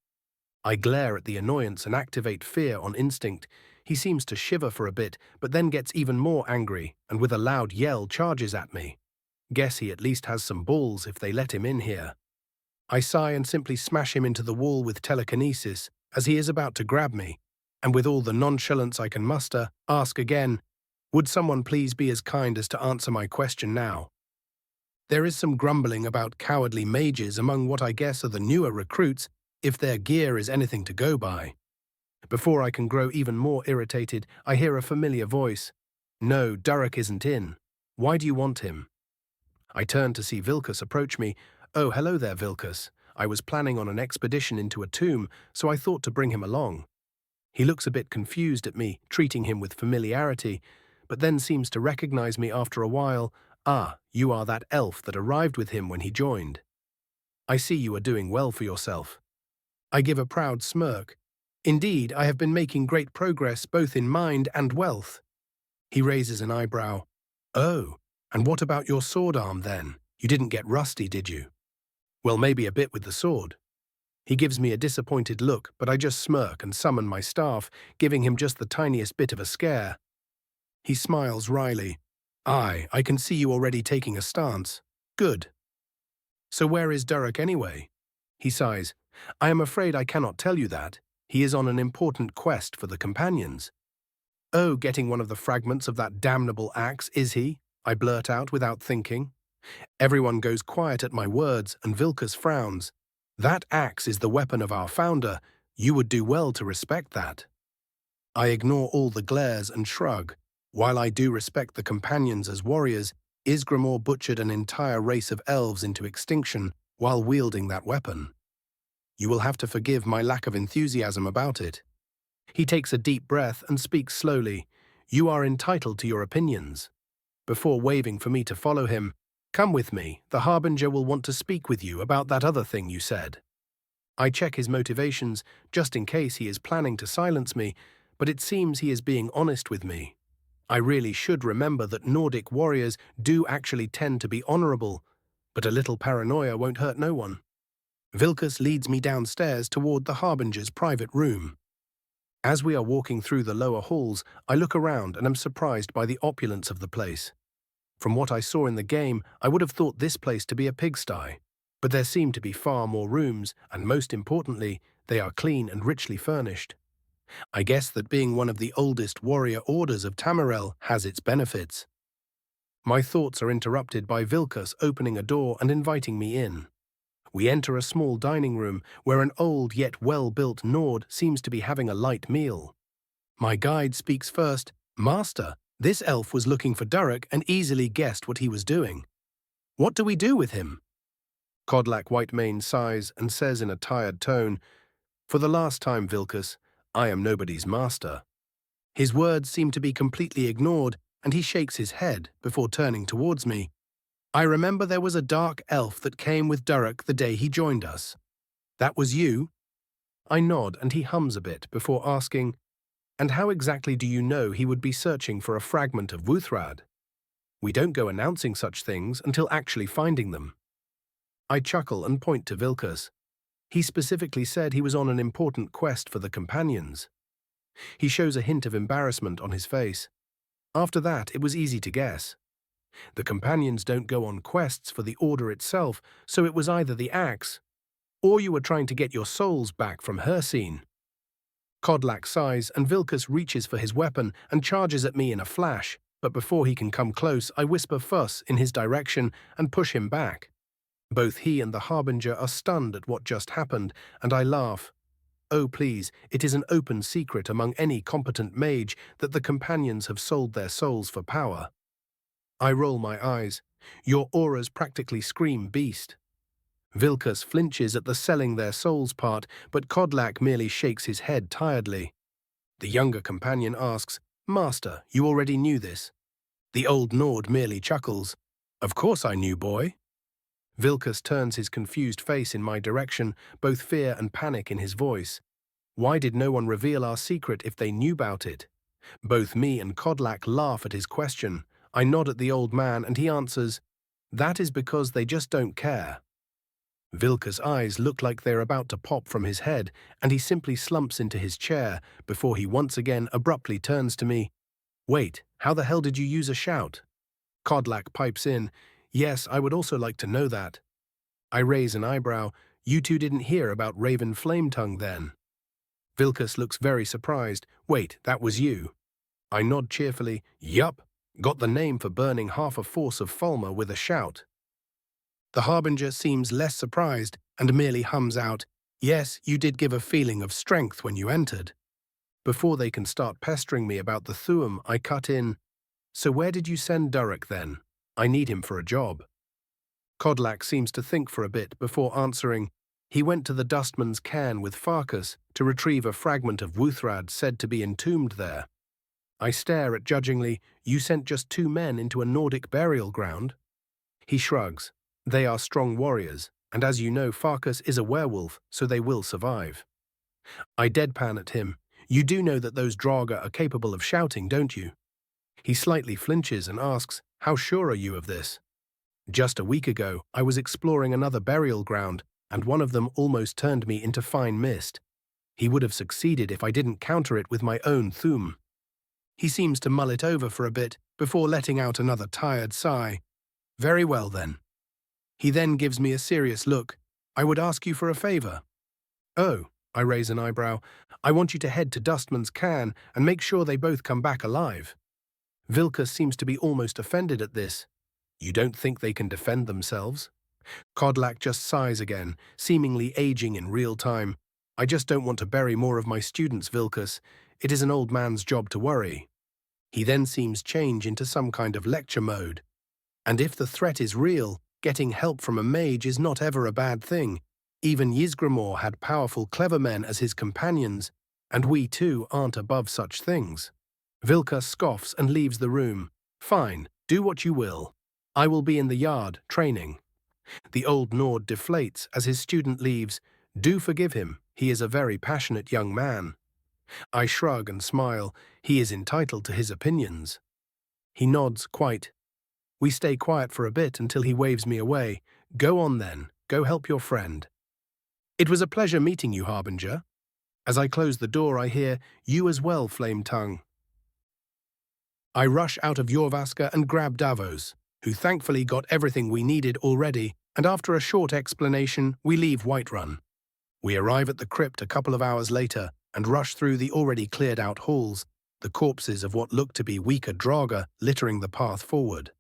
I glare at the annoyance and activate fear on instinct. He seems to shiver for a bit, but then gets even more angry and with a loud yell charges at me. Guess he at least has some balls if they let him in here. I sigh and simply smash him into the wall with telekinesis as he is about to grab me, and with all the nonchalance I can muster, ask again, "Would someone please be as kind as to answer my question now?" There is some grumbling about cowardly mages among what I guess are the newer recruits, if their gear is anything to go by. Before I can grow even more irritated, I hear a familiar voice. "No, Durek isn't in. Why do you want him?" I turn to see Vilkas approach me. "Oh, hello there, Vilkas. I was planning on an expedition into a tomb, so I thought to bring him along." He looks a bit confused at me, treating him with familiarity, but then seems to recognize me after a while. "Ah, you are that elf that arrived with him when he joined. I see you are doing well for yourself." I give a proud smirk. "Indeed, I have been making great progress both in mind and wealth." He raises an eyebrow. "Oh, and what about your sword arm then? You didn't get rusty, did you?" "Well, maybe a bit with the sword." He gives me a disappointed look, but I just smirk and summon my staff, giving him just the tiniest bit of a scare. He smiles wryly. "Aye, I can see you already taking a stance. Good. So where is Durek anyway?" He sighs. "I am afraid I cannot tell you that. He is on an important quest for the companions." "Oh, getting one of the fragments of that damnable axe, is he?" I blurt out without thinking. Everyone goes quiet at my words, and Vilkas frowns. "That axe is the weapon of our founder. You would do well to respect that." I ignore all the glares and shrug. While I do respect the companions as warriors, Isgramor butchered an entire race of elves into extinction while wielding that weapon. You will have to forgive my lack of enthusiasm about it. He takes a deep breath and speaks slowly. "You are entitled to your opinions." Before waving for me to follow him, "Come with me, the Harbinger will want to speak with you about that other thing you said." I check his motivations, just in case he is planning to silence me, but it seems he is being honest with me. I really should remember that Nordic warriors do actually tend to be honorable, but a little paranoia won't hurt no one. Vilkas leads me downstairs toward the Harbinger's private room. As we are walking through the lower halls, I look around and am surprised by the opulence of the place. From what I saw in the game, I would have thought this place to be a pigsty, but there seem to be far more rooms, and most importantly, they are clean and richly furnished. I guess that being one of the oldest warrior orders of Tamriel has its benefits. My thoughts are interrupted by Vilkas opening a door and inviting me in. We enter a small dining room where an old yet well-built Nord seems to be having a light meal. My guide speaks first. "Master, this elf was looking for Durek and easily guessed what he was doing. What do we do with him?" Kodlak Whitemane sighs and says in a tired tone, "For the last time, Vilkas, I am nobody's master." His words seem to be completely ignored, and he shakes his head before turning towards me. "I remember there was a dark elf that came with Durek the day he joined us. That was you?" I nod and he hums a bit before asking, "And how exactly do you know he would be searching for a fragment of Wuthrad? We don't go announcing such things until actually finding them." I chuckle and point to Vilkas. He specifically said he was on an important quest for the companions. He shows a hint of embarrassment on his face. After that, it was easy to guess. The companions don't go on quests for the Order itself, so it was either the axe, or you were trying to get your souls back from Hircine. Kodlak sighs, and Vilkas reaches for his weapon and charges at me in a flash, but before he can come close, I whisper fuss in his direction and push him back. Both he and the Harbinger are stunned at what just happened, and I laugh. Oh please, it is an open secret among any competent mage that the companions have sold their souls for power. I roll my eyes. Your auras practically scream beast. Vilkas flinches at the selling their souls part, but Kodlak merely shakes his head tiredly. The younger companion asks, "Master, you already knew this?" The old Nord merely chuckles. "Of course I knew, boy." Vilkas turns his confused face in my direction, both fear and panic in his voice. Why did no one reveal our secret if they knew about it? Both me and Kodlak laugh at his question. I nod at the old man and he answers, "That is because they just don't care." Vilkas' eyes look like they're about to pop from his head, and he simply slumps into his chair before he once again abruptly turns to me. "Wait, how the hell did you use a shout?" Kodlak pipes in, "Yes, I would also like to know that." I raise an eyebrow. "You two didn't hear about Raven Flametongue then?" Vilkas looks very surprised. "Wait, that was you?" I nod cheerfully. "Yup, got the name for burning half a force of Fulmer with a shout." The Harbinger seems less surprised and merely hums out, "Yes, you did give a feeling of strength when you entered." Before they can start pestering me about the Thuum, I cut in, "So where did you send Durek then? I need him for a job." Kodlak seems to think for a bit before answering, "He went to the Dustman's cairn with Farkas to retrieve a fragment of Wuthrad said to be entombed there." I stare at judgingly, "You sent just 2 men into a Nordic burial ground?" He shrugs. "They are strong warriors, and as you know, Farkas is a werewolf, so they will survive." I deadpan at him. "You do know that those Draugr are capable of shouting, don't you?" He slightly flinches and asks, "How sure are you of this?" "Just a week ago, I was exploring another burial ground, and one of them almost turned me into fine mist. He would have succeeded if I didn't counter it with my own Thuum." He seems to mull it over for a bit before letting out another tired sigh. "Very well then." He then gives me a serious look. "I would ask you for a favor." "Oh," I raise an eyebrow. "I want you to head to Dustman's cairn and make sure they both come back alive." Vilkas seems to be almost offended at this. "You don't think they can defend themselves?" Kodlak just sighs again, seemingly aging in real time. "I just don't want to bury more of my students, Vilkas. It is an old man's job to worry." He then seems change into some kind of lecture mode. "And if the threat is real, getting help from a mage is not ever a bad thing. Even Ysgramor had powerful clever men as his companions, and we too aren't above such things." Vilkas scoffs and leaves the room. "Fine, do what you will. I will be in the yard, training." The old Nord deflates as his student leaves. "Do forgive him, he is a very passionate young man." I shrug and smile. He is entitled to his opinions. He nods, quite. We stay quiet for a bit until he waves me away. "Go on then, go help your friend." "It was a pleasure meeting you, Harbinger." As I close the door, I hear, "You as well, Flame Tongue." I rush out of Jorvaska and grab Davos, who thankfully got everything we needed already, and after a short explanation, we leave Whiterun. We arrive at the crypt a couple of hours later and rush through the already cleared-out halls, the corpses of what look to be weaker Draugr littering the path forward.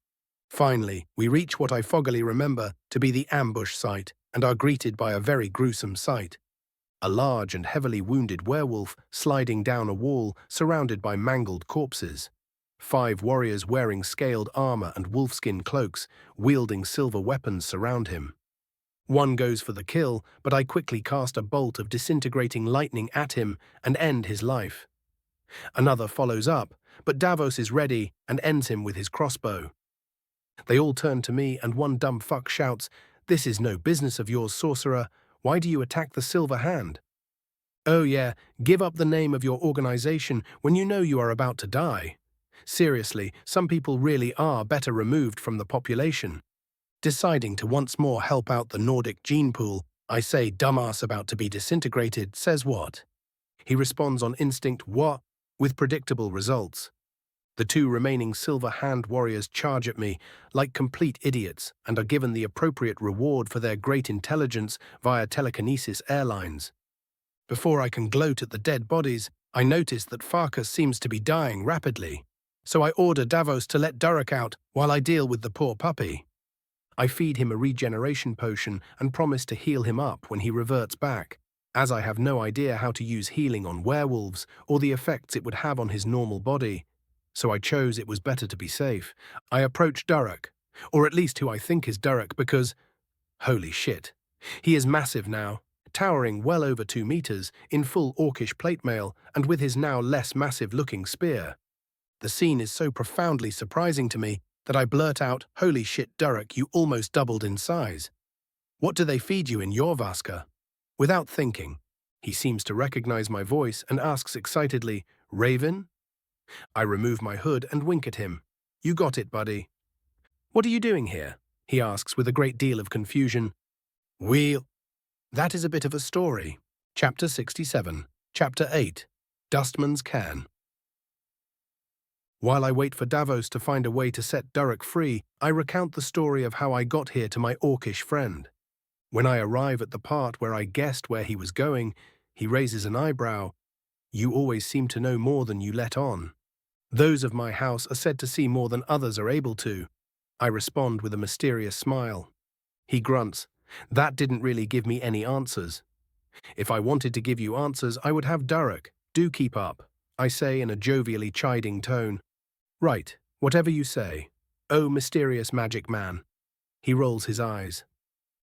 Finally, we reach what I foggily remember to be the ambush site and are greeted by a very gruesome sight. A large and heavily wounded werewolf sliding down a wall surrounded by mangled corpses. 5 warriors wearing scaled armor and wolfskin cloaks, wielding silver weapons surround him. One goes for the kill, but I quickly cast a bolt of disintegrating lightning at him and end his life. Another follows up, but Davos is ready and ends him with his crossbow. They all turn to me and one dumb fuck shouts, "This is no business of yours, Sorcerer. Why do you attack the Silver Hand?" "Oh yeah, give up the name of your organization when you know you are about to die. Seriously, some people really are better removed from the population." Deciding to once more help out the Nordic gene pool, I say, "Dumbass about to be disintegrated, says what?" He responds on instinct, "What?" with predictable results. The 2 remaining Silver Hand warriors charge at me like complete idiots and are given the appropriate reward for their great intelligence via telekinesis airlines. Before I can gloat at the dead bodies, I notice that Farkas seems to be dying rapidly, so I order Davos to let Durek out while I deal with the poor puppy. I feed him a regeneration potion and promise to heal him up when he reverts back, as I have no idea how to use healing on werewolves or the effects it would have on his normal body. So I chose it was better to be safe. I approach Durek, or at least who I think is Durek, because, holy shit, he is massive now, towering well over 2 meters, in full orcish plate mail, and with his now less massive-looking spear. The scene is so profoundly surprising to me that I blurt out, "Holy shit, Durek, you almost doubled in size." What do they feed you in your Vaska? Without thinking, he seems to recognize my voice and asks excitedly, Raven? I remove my hood and wink at him. You got it, buddy. What are you doing here? He asks with a great deal of confusion. That is a bit of a story. Chapter 67. Chapter 8. Dustman's Can. While I wait for Davos to find a way to set Durek free, I recount the story of how I got here to my orcish friend. When I arrive at the part where I guessed where he was going, he raises an eyebrow. You always seem to know more than you let on. Those of my house are said to see more than others are able to. I respond with a mysterious smile. He grunts. That didn't really give me any answers. If I wanted to give you answers, I would have Durek. Do keep up, I say in a jovially chiding tone. Right, whatever you say. Oh, mysterious magic man. He rolls his eyes.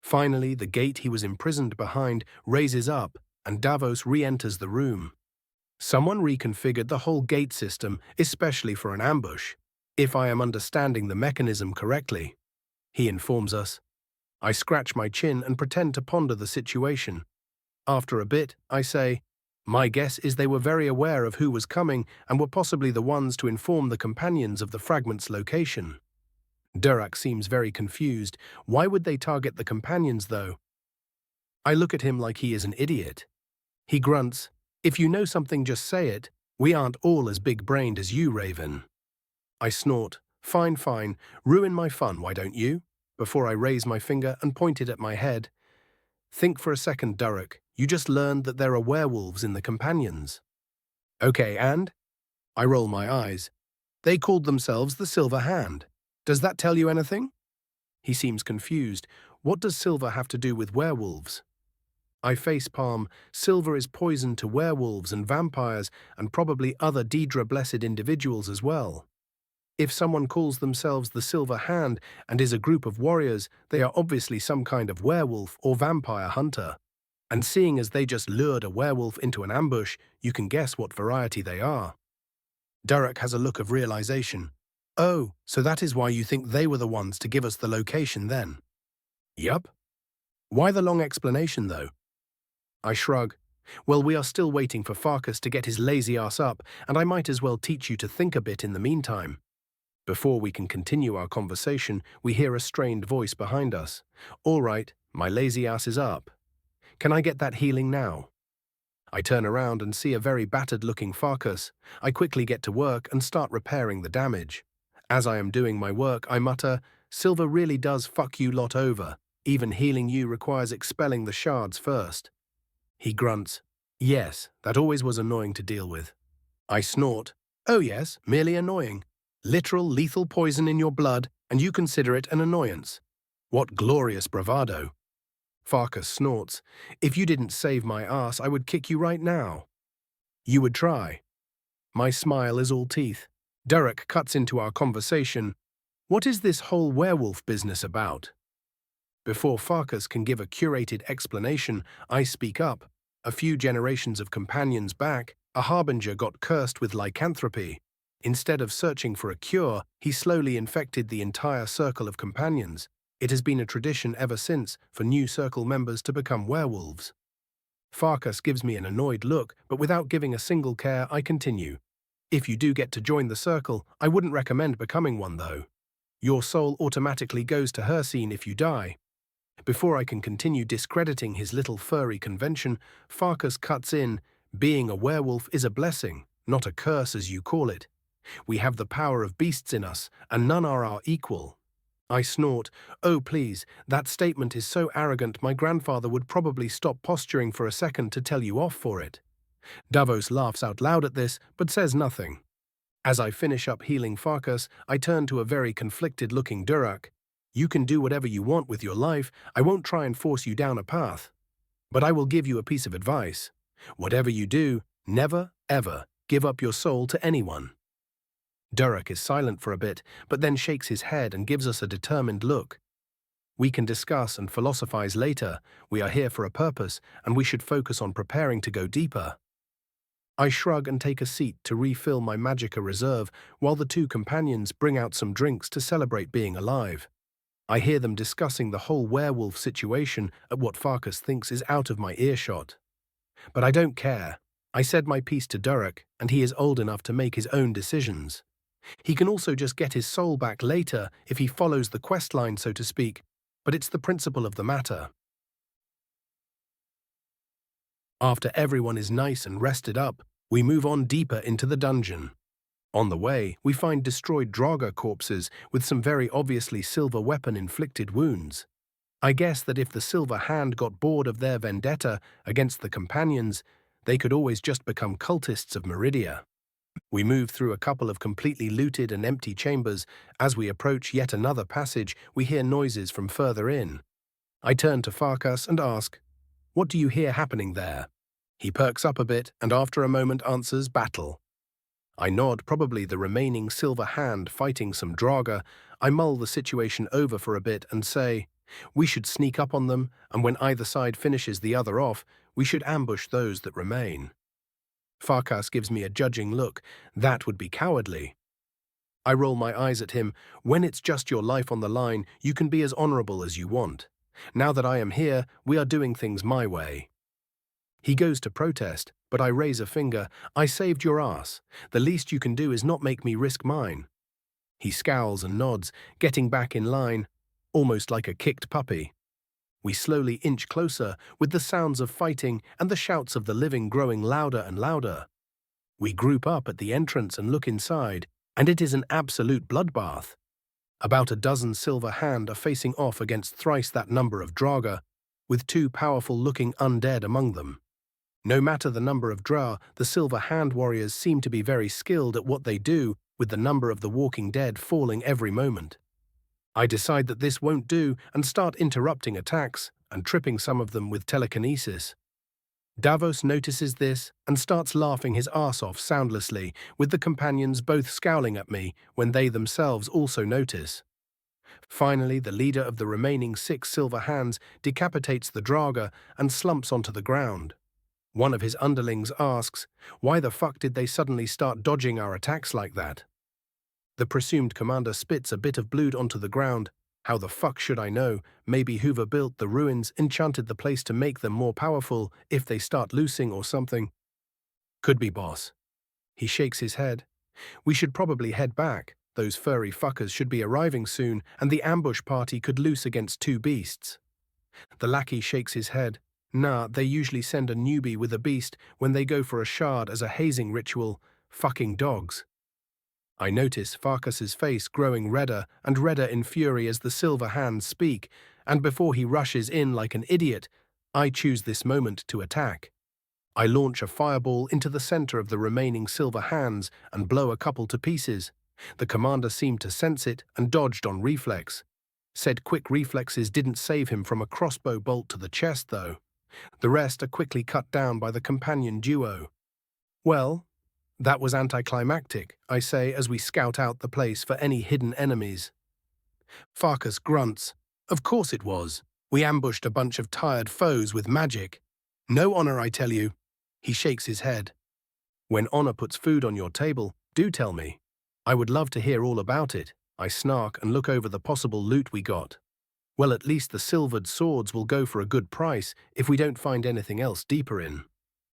Finally, the gate he was imprisoned behind raises up, and Davos re-enters the room. Someone reconfigured the whole gate system, especially for an ambush, if I am understanding the mechanism correctly. He informs us. I scratch my chin and pretend to ponder the situation. After a bit, I say, my guess is they were very aware of who was coming and were possibly the ones to inform the companions of the fragment's location. Durek seems very confused. Why would they target the companions, though? I look at him like he is an idiot. He grunts, if you know something, just say it. We aren't all as big-brained as you, Raven. I snort, fine, ruin my fun, why don't you? Before I raise my finger and point it at my head. Think for a second, Durek. You just learned that there are werewolves in the companions. Okay, and? I roll my eyes. They called themselves the Silver Hand. Does that tell you anything? He seems confused. What does silver have to do with werewolves? I facepalm. Silver is poison to werewolves and vampires and probably other Daedra-blessed individuals as well. If someone calls themselves the Silver Hand and is a group of warriors, they are obviously some kind of werewolf or vampire hunter. And seeing as they just lured a werewolf into an ambush, you can guess what variety they are. Durek has a look of realization. Oh, so that is why you think they were the ones to give us the location then? Yup. Why the long explanation, though? I shrug. Well, we are still waiting for Farkas to get his lazy ass up, and I might as well teach you to think a bit in the meantime. Before we can continue our conversation, we hear a strained voice behind us. All right, my lazy ass is up. Can I get that healing now? I turn around and see a very battered-looking Farkas. I quickly get to work and start repairing the damage. As I am doing my work, I mutter, Silver really does fuck you lot over. Even healing you requires expelling the shards first. He grunts. Yes, that always was annoying to deal with. I snort. Oh yes, merely annoying. Literal lethal poison in your blood, and you consider it an annoyance. What glorious bravado. Farkas snorts. If you didn't save my ass, I would kick you right now. You would try. My smile is all teeth. Durek cuts into our conversation. What is this whole werewolf business about? Before Farkas can give a curated explanation, I speak up. A few generations of companions back, a harbinger got cursed with lycanthropy. Instead of searching for a cure, he slowly infected the entire circle of companions. It has been a tradition ever since for new circle members to become werewolves. Farkas gives me an annoyed look, but without giving a single care, I continue. If you do get to join the circle, I wouldn't recommend becoming one, though. Your soul automatically goes to her scene if you die. Before I can continue discrediting his little furry convention, Farkas cuts in. Being a werewolf is a blessing, not a curse as you call it. We have the power of beasts in us, and none are our equal. I snort. Oh, please, that statement is so arrogant my grandfather would probably stop posturing for a second to tell you off for it. Davos laughs out loud at this, but says nothing. As I finish up healing Farkas, I turn to a very conflicted-looking Durek. You can do whatever you want with your life. I won't try and force you down a path. But I will give you a piece of advice. Whatever you do, never, ever give up your soul to anyone. Durek is silent for a bit, but then shakes his head and gives us a determined look. We can discuss and philosophize later. We are here for a purpose, and we should focus on preparing to go deeper. I shrug and take a seat to refill my magicka reserve while the two companions bring out some drinks to celebrate being alive. I hear them discussing the whole werewolf situation at what Farkas thinks is out of my earshot. But I don't care. I said my piece to Durek, and he is old enough to make his own decisions. He can also just get his soul back later if he follows the quest line, so to speak, but it's the principle of the matter. After everyone is nice and rested up, we move on deeper into the dungeon. On the way, we find destroyed Draugr corpses with some very obviously silver weapon-inflicted wounds. I guess that if the Silver Hand got bored of their vendetta against the companions, they could always just become cultists of Meridia. We move through a couple of completely looted and empty chambers. As we approach yet another passage, we hear noises from further in. I turn to Farkas and ask, "What do you hear happening there?" He perks up a bit and after a moment answers, "Battle." I nod, probably the remaining Silver Hand fighting some Draugr. I mull the situation over for a bit and say, "We should sneak up on them, and when either side finishes the other off, we should ambush those that remain." Farkas gives me a judging look. That would be cowardly. I roll my eyes at him. When it's just your life on the line, you can be as honorable as you want. Now that I am here, we are doing things my way. He goes to protest, but I raise a finger. "I saved your ass. The least you can do is not make me risk mine." He scowls and nods, getting back in line, almost like a kicked puppy. We slowly inch closer, with the sounds of fighting and the shouts of the living growing louder and louder. We group up at the entrance and look inside, and it is an absolute bloodbath. About a dozen Silver Hand are facing off against thrice that number of Draugr, with two powerful-looking undead among them. No matter the number of Drow, the Silver Hand warriors seem to be very skilled at what they do, with the number of the walking dead falling every moment. I decide that this won't do and start interrupting attacks and tripping some of them with telekinesis. Davos notices this and starts laughing his arse off soundlessly, with the companions both scowling at me when they themselves also notice. Finally, the leader of the remaining 6 Silver Hands decapitates the Draugr and slumps onto the ground. One of his underlings asks, "Why the fuck did they suddenly start dodging our attacks like that?" The presumed commander spits a bit of blood onto the ground. "How the fuck should I know? Maybe whoever built the ruins enchanted the place to make them more powerful if they start loosing or something." "Could be, boss." He shakes his head. "We should probably head back. Those furry fuckers should be arriving soon, and the ambush party could loose against 2 beasts." The lackey shakes his head. "Nah, they usually send a newbie with a beast when they go for a shard as a hazing ritual. Fucking dogs." I notice Farkas's face growing redder and redder in fury as the Silver Hands speak, and before he rushes in like an idiot, I choose this moment to attack. I launch a fireball into the center of the remaining Silver Hands and blow a couple to pieces. The commander seemed to sense it and dodged on reflex. Said quick reflexes didn't save him from a crossbow bolt to the chest, though. The rest are quickly cut down by the companion duo. "Well, that was anticlimactic," I say as we scout out the place for any hidden enemies. Farkas grunts. "Of course it was. We ambushed a bunch of tired foes with magic. No honor, I tell you." He shakes his head. "When honor puts food on your table, do tell me. I would love to hear all about it." I snark and look over the possible loot we got. Well, at least the silvered swords will go for a good price if we don't find anything else deeper in.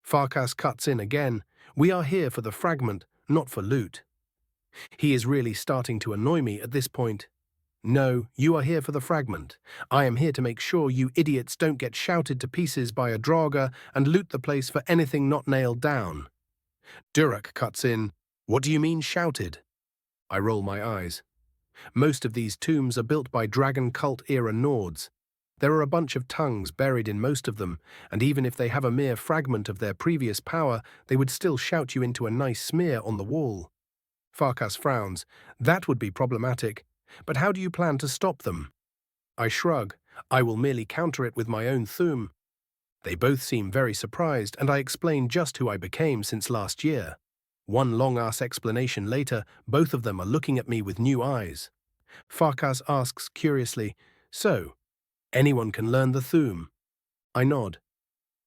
Farkas cuts in again. "We are here for the fragment, not for loot." He is really starting to annoy me at this point. "No, you are here for the fragment. I am here to make sure you idiots don't get shouted to pieces by a Draugr and loot the place for anything not nailed down." Durek cuts in. "What do you mean shouted?" I roll my eyes. Most of these tombs are built by Dragon Cult-era Nords. There are a bunch of tongues buried in most of them, and even if they have a mere fragment of their previous power, they would still shout you into a nice smear on the wall. Farkas frowns. "That would be problematic. But how do you plan to stop them?" I shrug. "I will merely counter it with my own Thum." They both seem very surprised, and I explain just who I became since last year. One long-ass explanation later, both of them are looking at me with new eyes. Farkas asks curiously, "So, anyone can learn the Thum?" I nod.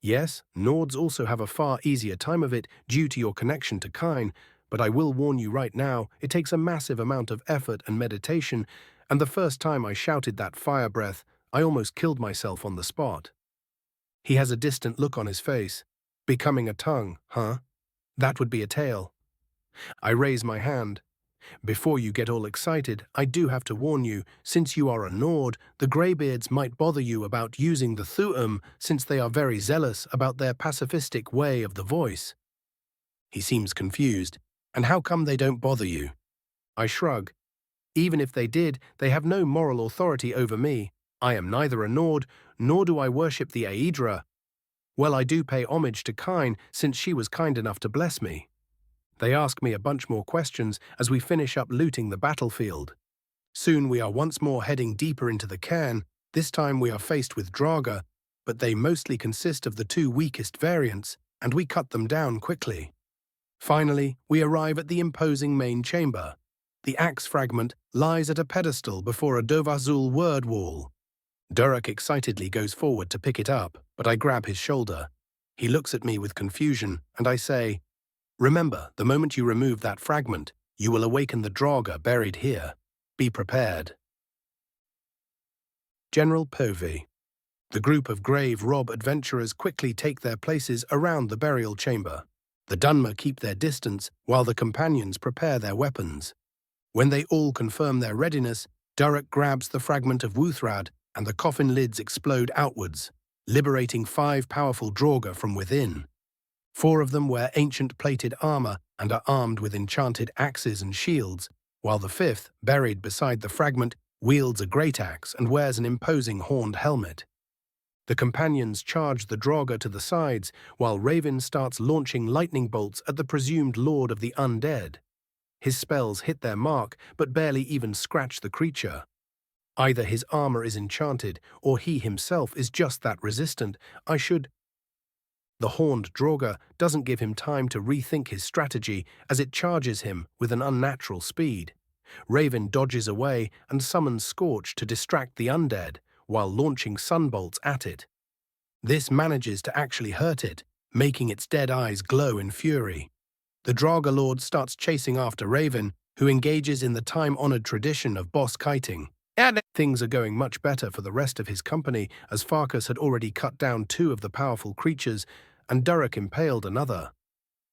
"Yes, Nords also have a far easier time of it due to your connection to Kine, but I will warn you right now, it takes a massive amount of effort and meditation, And the first time I shouted that fire breath, I almost killed myself on the spot. He has a distant look on his face. Becoming a tongue, huh? That would be a tail. I raise my hand. Before you get all excited, I do have to warn you, since you are a Nord, the Greybeards might bother you about using the Thu'um, since they are very zealous about their pacifistic way of the voice. He seems confused. And how come they don't bother you? I shrug. Even if they did, they have no moral authority over me. I am neither a Nord, nor do I worship the Aedra. Well, I do pay homage to Kine, since she was kind enough to bless me. They ask me a bunch more questions as we finish up looting the battlefield. Soon we are once more heading deeper into the cairn. This time we are faced with Draga, but they mostly consist of the two weakest variants, and we cut them down quickly. Finally, we arrive at the imposing main chamber. The axe fragment lies at a pedestal before a Dovazul word wall. Durek excitedly goes forward to pick it up, but I grab his shoulder. He looks at me with confusion, and I say, "Remember, the moment you remove that fragment, you will awaken the Draga buried here. Be prepared." General Povey. The group of grave rob adventurers quickly take their places around the burial chamber. The Dunmer keep their distance while the companions prepare their weapons. When they all confirm their readiness, Durek grabs the fragment of Wuthrad and the coffin lids explode outwards, liberating 5 powerful Draugr from within. 4 of them wear ancient plated armor and are armed with enchanted axes and shields, while the 5th, buried beside the fragment, wields a great axe and wears an imposing horned helmet. The companions charge the Draugr to the sides, while Raven starts launching lightning bolts at the presumed Lord of the Undead. His spells hit their mark, but barely even scratch the creature. Either his armor is enchanted, or he himself is just that resistant. The horned Draugr doesn't give him time to rethink his strategy as it charges him with an unnatural speed. Raven dodges away and summons Scorch to distract the undead, while launching sunbolts at it. This manages to actually hurt it, making its dead eyes glow in fury. The Draugr Lord starts chasing after Raven, who engages in the time-honored tradition of boss kiting. Things are going much better for the rest of his company, as Farkas had already cut down 2 of the powerful creatures, and Durek impaled another.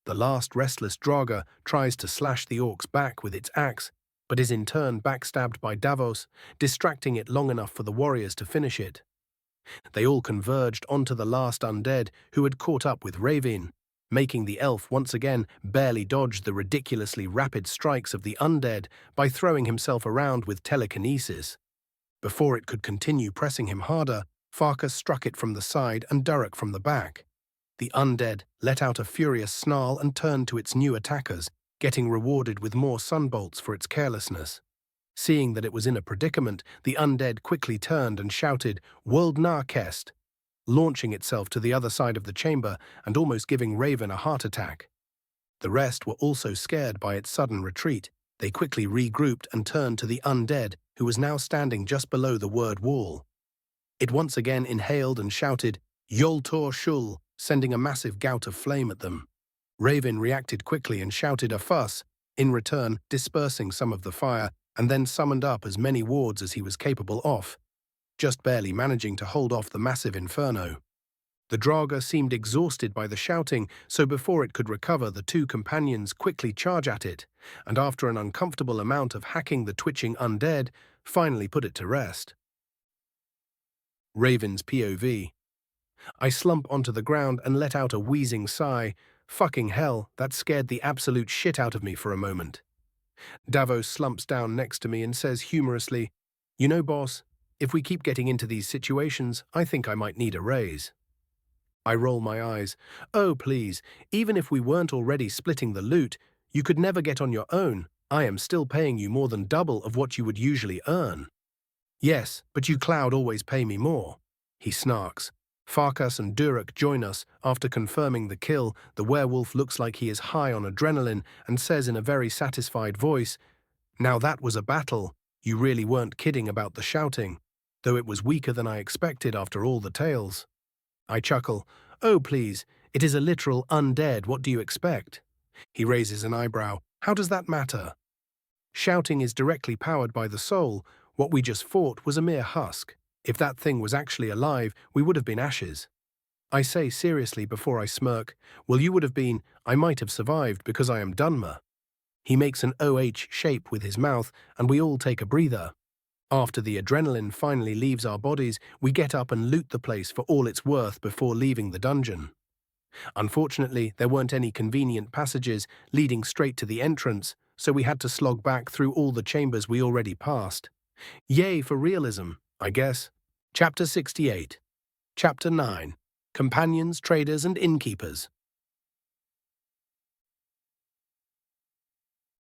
The last restless Draugr tries to slash the orc's back with its axe, but is in turn backstabbed by Davos, distracting it long enough for the warriors to finish it. They all converged onto the last undead, who had caught up with Raven, making the elf once again barely dodge the ridiculously rapid strikes of the undead by throwing himself around with telekinesis. Before it could continue pressing him harder, Farkas struck it from the side and Durek from the back. The undead let out a furious snarl and turned to its new attackers, getting rewarded with more sunbolts for its carelessness. Seeing that it was in a predicament, the undead quickly turned and shouted, "World Narkest," launching itself to the other side of the chamber and almost giving Raven a heart attack. The rest were also scared by its sudden retreat. They quickly regrouped and turned to the undead, who was now standing just below the word wall. It once again inhaled and shouted, "Yoltor Shul," sending a massive gout of flame at them. Raven reacted quickly and shouted a fuss, in return dispersing some of the fire, and then summoned up as many wards as he was capable of, just barely managing to hold off the massive inferno. The Draugr seemed exhausted by the shouting, so before it could recover, the 2 companions quickly charge at it, and after an uncomfortable amount of hacking the twitching undead, finally put it to rest. Raven's POV. I slump onto the ground and let out a wheezing sigh. Fucking hell, that scared the absolute shit out of me for a moment. Davos slumps down next to me and says humorously, "You know, boss, if we keep getting into these situations, I think I might need a raise." I roll my eyes. "Oh, please, even if we weren't already splitting the loot, you could never get on your own. I am still paying you more than double of what you would usually earn." "Yes, but you Cloud always pay me more," he snarks. Farkas and Durek join us. After confirming the kill, the werewolf looks like he is high on adrenaline and says in a very satisfied voice, "Now that was a battle. You really weren't kidding about the shouting, though it was weaker than I expected after all the tales." I chuckle. "Oh, please, it is a literal undead. What do you expect?" He raises an eyebrow. "How does that matter? Shouting is directly powered by the soul. What we just fought was a mere husk. If that thing was actually alive, we would have been ashes. I say seriously before I smirk, well, you would have been, I might have survived because I am Dunmer. He makes an OH shape with his mouth, and we all take a breather. After the adrenaline finally leaves our bodies, we get up and loot the place for all it's worth before leaving the dungeon. Unfortunately, there weren't any convenient passages leading straight to the entrance, so we had to slog back through all the chambers we already passed. Yay for realism, I guess. Chapter 68. Chapter 9. Companions, Traders, and Innkeepers.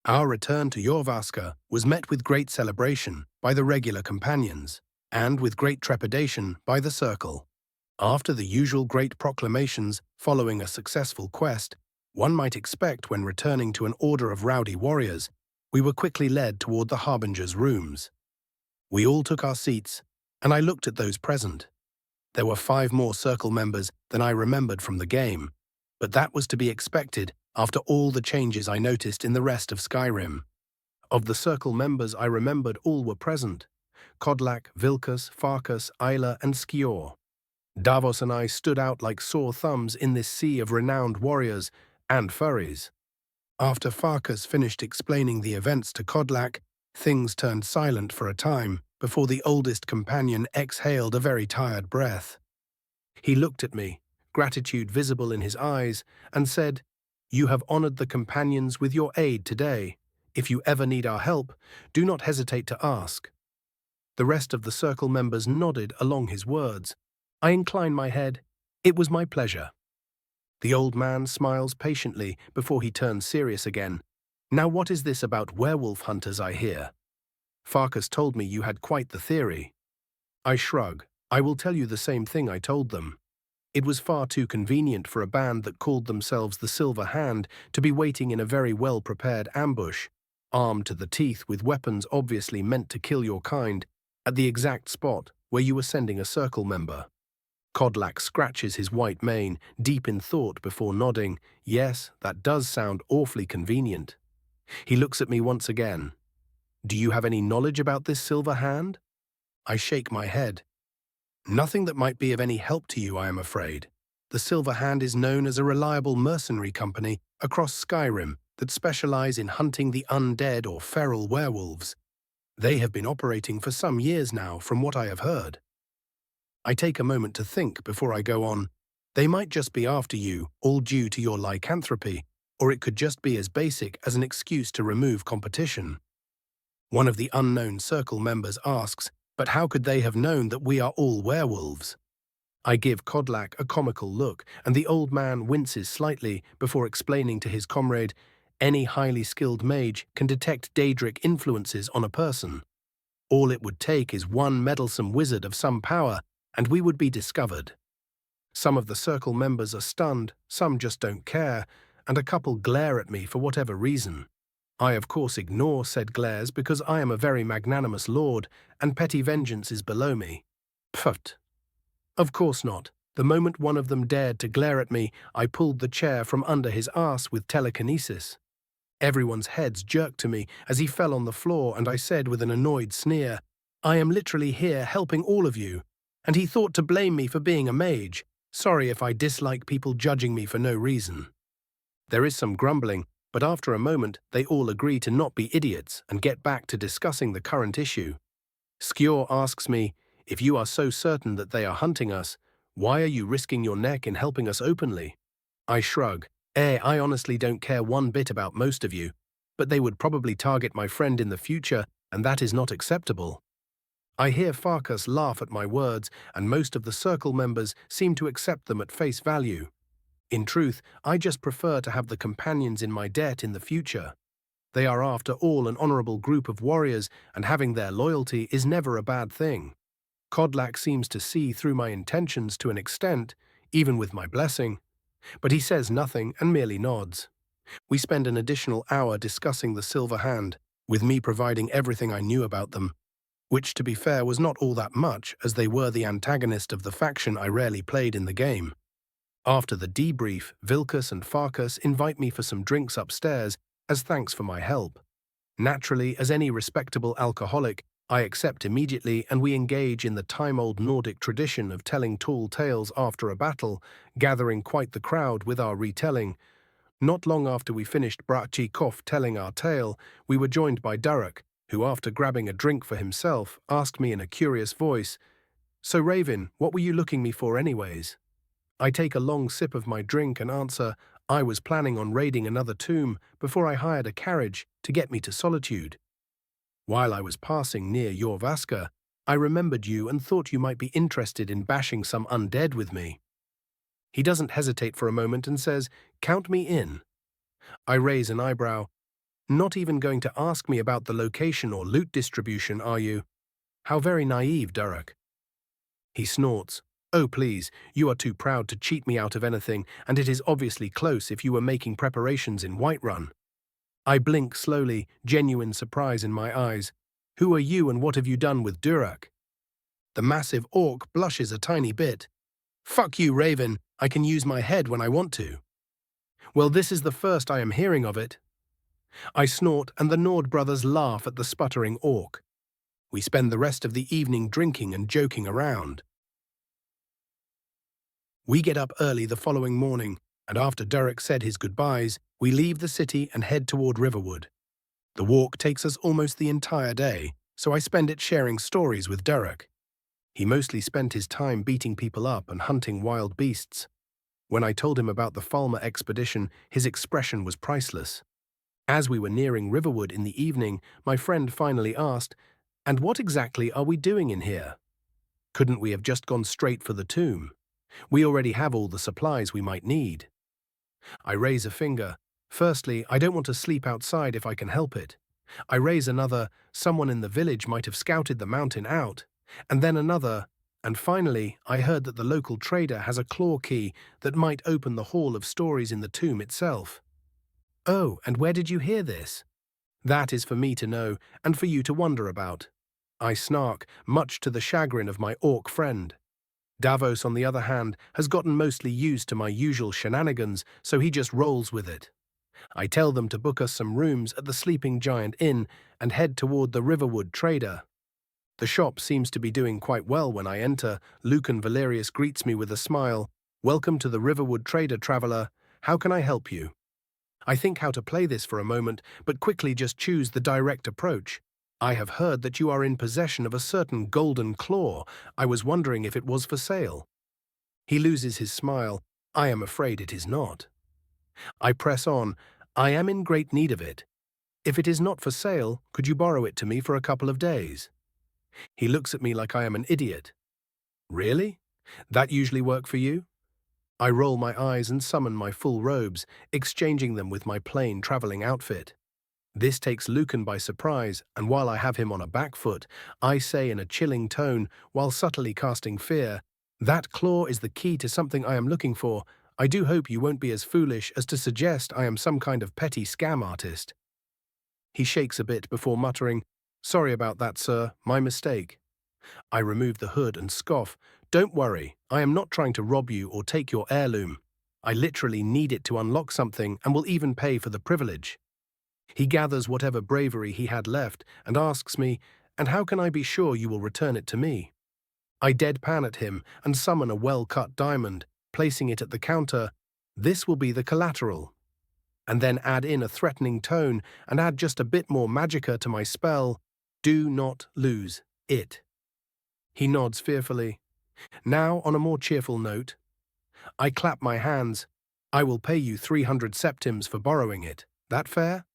Our return to Jorvaska was met with great celebration by the regular companions, and with great trepidation by the circle. After the usual great proclamations following a successful quest, one might expect when returning to an order of rowdy warriors, we were quickly led toward the Harbinger's rooms. We all took our seats, and I looked at those present. There were 5 more circle members than I remembered from the game, but that was to be expected after all the changes I noticed in the rest of Skyrim. Of the circle members I remembered all were present: Kodlak, Vilkas, Farkas, Isla, and Skior. Davos and I stood out like sore thumbs in this sea of renowned warriors and furries. After Farkas finished explaining the events to Kodlak, things turned silent for a time before the oldest companion exhaled a very tired breath. He looked at me, gratitude visible in his eyes, and said, "You have honored the companions with your aid today. If you ever need our help, do not hesitate to ask." The rest of the circle members nodded along his words. I inclined my head. It was my pleasure. The old man smiles patiently before he turns serious again. "Now what is this about werewolf hunters I hear? Farkas told me you had quite the theory." I shrug. I will tell you the same thing I told them. It was far too convenient for a band that called themselves the Silver Hand to be waiting in a very well-prepared ambush, armed to the teeth with weapons obviously meant to kill your kind, at the exact spot where you were sending a circle member. Kodlak scratches his white mane, deep in thought before nodding. Yes, that does sound awfully convenient. He looks at me once again. "Do you have any knowledge about this Silver Hand?" I shake my head. "Nothing that might be of any help to you, I am afraid. The Silver Hand is known as a reliable mercenary company across Skyrim that specialize in hunting the undead or feral werewolves. They have been operating for some years now, from what I have heard." I take a moment to think before I go on. They might just be after you, all due to your lycanthropy, or it could just be as basic as an excuse to remove competition. One of the unknown circle members asks, "But how could they have known that we are all werewolves?" I give Kodlak a comical look, and the old man winces slightly before explaining to his comrade, "Any highly skilled mage can detect Daedric influences on a person. All it would take is one meddlesome wizard of some power, and we would be discovered." Some of the circle members are stunned, some just don't care, and a couple glare at me for whatever reason. I of course ignore said glares because I am a very magnanimous lord, and petty vengeance is below me. Pfft. Of course not. The moment one of them dared to glare at me, I pulled the chair from under his arse with telekinesis. Everyone's heads jerked to me as he fell on the floor, and I said with an annoyed sneer, "I am literally here helping all of you. And he thought to blame me for being a mage. Sorry if I dislike people judging me for no reason." There is some grumbling, but after a moment they all agree to not be idiots and get back to discussing the current issue. Skior asks me, "If you are so certain that they are hunting us, why are you risking your neck in helping us openly?" I shrug. I honestly don't care one bit about most of you, but they would probably target my friend in the future, and that is not acceptable. I hear Farkas laugh at my words, and most of the circle members seem to accept them at face value. In truth, I just prefer to have the companions in my debt in the future. They are after all an honorable group of warriors, and having their loyalty is never a bad thing. Kodlak seems to see through my intentions to an extent, even with my blessing, but he says nothing and merely nods. We spend an additional hour discussing the Silver Hand, with me providing everything I knew about them, which, to be fair, was not all that much, as they were the antagonist of the faction I rarely played in the game. After the debrief, Vilkas and Farkas invite me for some drinks upstairs as thanks for my help. Naturally, as any respectable alcoholic, I accept immediately, and we engage in the time-old Nordic tradition of telling tall tales after a battle, gathering quite the crowd with our retelling. Not long after we finished Brachikov telling our tale, we were joined by Durek, who, after grabbing a drink for himself, asked me in a curious voice, "So, Raven, what were you looking me for anyways?" I take a long sip of my drink and answer, "I was planning on raiding another tomb before I hired a carriage to get me to Solitude. While I was passing near Jorvaska, I remembered you and thought you might be interested in bashing some undead with me." He doesn't hesitate for a moment and says, "Count me in." I raise an eyebrow. "Not even going to ask me about the location or loot distribution, are you? How very naive, Durek." He snorts, "Oh please, you are too proud to cheat me out of anything, and it is obviously close if you were making preparations in Whiterun." I blink slowly, genuine surprise in my eyes. "Who are you and what have you done with Durak?" The massive orc blushes a tiny bit. "Fuck you, Raven, I can use my head when I want to." "Well, this is the first I am hearing of it." I snort and the Nord brothers laugh at the sputtering orc. We spend the rest of the evening drinking and joking around. We get up early the following morning, and after Derek said his goodbyes, we leave the city and head toward Riverwood. The walk takes us almost the entire day, so I spend it sharing stories with Derek. He mostly spent his time beating people up and hunting wild beasts. When I told him about the Falmer expedition, his expression was priceless. As we were nearing Riverwood in the evening, my friend finally asked, "And what exactly are we doing in here? Couldn't we have just gone straight for the tomb? We already have all the supplies we might need." I raise a finger. "Firstly, I don't want to sleep outside if I can help it." I raise another, "Someone in the village might have scouted the mountain out." And then another, and finally, I heard that the local trader has a claw key that might open the Hall of Stories in the tomb itself. "Oh, and where did you hear this?" "That is for me to know, and for you to wonder about." I snark, much to the chagrin of my orc friend. Davos, on the other hand, has gotten mostly used to my usual shenanigans, so he just rolls with it. I tell them to book us some rooms at the Sleeping Giant Inn and head toward the Riverwood Trader. The shop seems to be doing quite well when I enter. Lucan Valerius greets me with a smile. "Welcome to the Riverwood Trader, traveler. How can I help you?" I think how to play this for a moment, but quickly just choose the direct approach. "I have heard that you are in possession of a certain golden claw. I was wondering if it was for sale." He loses his smile. "I am afraid it is not." I press on. "I am in great need of it. If it is not for sale, could you borrow it to me for a couple of days?" He looks at me like I am an idiot. "Really? That usually work for you?" I roll my eyes and summon my full robes, exchanging them with my plain traveling outfit. This takes Lucan by surprise, and while I have him on a back foot, I say in a chilling tone, while subtly casting fear, "That claw is the key to something I am looking for. I do hope you won't be as foolish as to suggest I am some kind of petty scam artist." He shakes a bit before muttering, "Sorry about that, sir, my mistake." I remove the hood and scoff. "Don't worry, I am not trying to rob you or take your heirloom. I literally need it to unlock something and will even pay for the privilege." He gathers whatever bravery he had left and asks me, "And how can I be sure you will return it to me?" I deadpan at him and summon a well-cut diamond, placing it at the counter. "This will be the collateral." And then add in a threatening tone and add just a bit more magicka to my spell. "Do not lose it." He nods fearfully. Now, on a more cheerful note, I clap my hands. "I will pay you 300 septims for borrowing it. That fair?"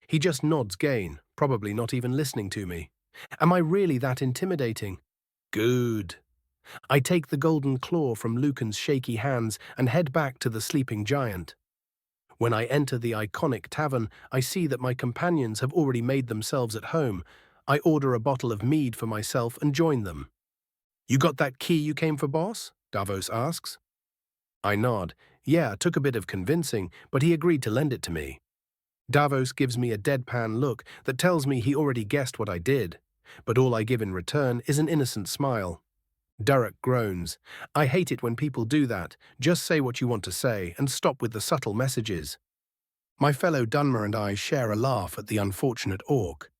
He just nods gain, probably not even listening to me. Am I really that intimidating? Good. I take the golden claw from Lucan's shaky hands and head back to the Sleeping Giant. When I enter the iconic tavern, I see that my companions have already made themselves at home. I order a bottle of mead for myself and join them. "You got that key you came for, boss?" Davos asks. I nod. "Yeah, it took a bit of convincing, but he agreed to lend it to me." Davos gives me a deadpan look that tells me he already guessed what I did, but all I give in return is an innocent smile. Durek groans. "I hate it when people do that. Just say what you want to say and stop with the subtle messages." My fellow Dunmer and I share a laugh at the unfortunate orc.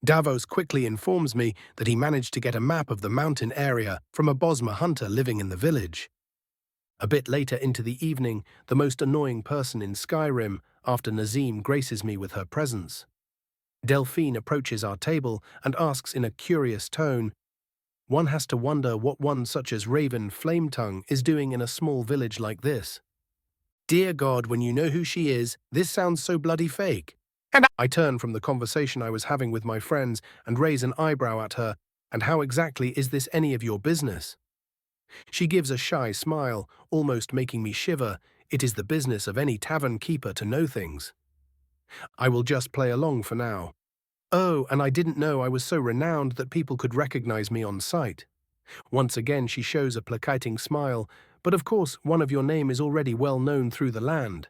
Davos quickly informs me that he managed to get a map of the mountain area from a Bosma hunter living in the village. A bit later into the evening, the most annoying person in Skyrim, after Nazim graces me with her presence. Delphine approaches our table and asks in a curious tone, "One has to wonder what one such as Raven Flametongue is doing in a small village like this. Dear God, when you know who she is, this sounds so bloody fake." I turn from the conversation I was having with my friends and raise an eyebrow at her, "And how exactly is this any of your business?" She gives a shy smile, almost making me shiver. It is the business of any tavern keeper to know things. I will just play along for now. Oh, and I didn't know I was so renowned that people could recognize me on sight. Once again she shows a placating smile, but of course one of your name is already well known through the land.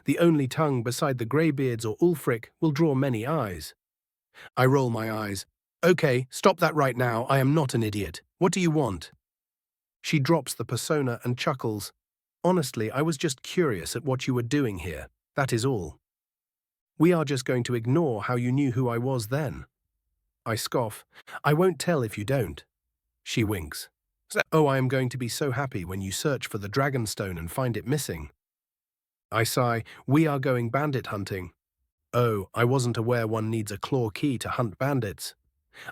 The only tongue beside the Greybeards or Ulfric will draw many eyes. I roll my eyes. Okay, stop that right now, I am not an idiot. What do you want? She drops the persona and chuckles. Honestly, I was just curious at what you were doing here, that is all. We are just going to ignore how you knew who I was then. I scoff. I won't tell if you don't. She winks. Oh, I am going to be so happy when you search for the Dragonstone and find it missing. I sigh. We are going bandit hunting. Oh, I wasn't aware one needs a claw key to hunt bandits.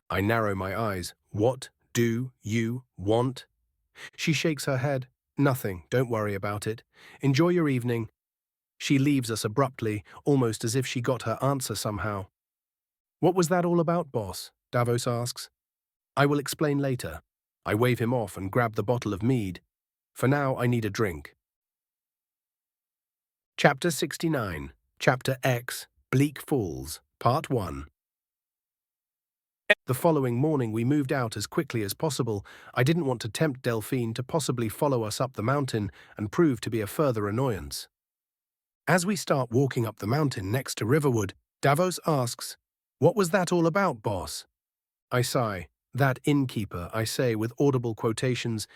I narrow my eyes. What do you want? She shakes her head. Nothing, don't worry about it. Enjoy your evening. She leaves us abruptly, almost as if she got her answer somehow. What was that all about, boss? Davos asks. I will explain later. I wave him off and grab the bottle of mead. For now, I need a drink. Chapter 69, Chapter X, Bleak Falls, Part 1. The following morning we moved out as quickly as possible. I didn't want to tempt Delphine to possibly follow us up the mountain and prove to be a further annoyance. As we start walking up the mountain next to Riverwood, Davos asks, "What was that all about, boss?" I sigh. That innkeeper, I say with audible quotations,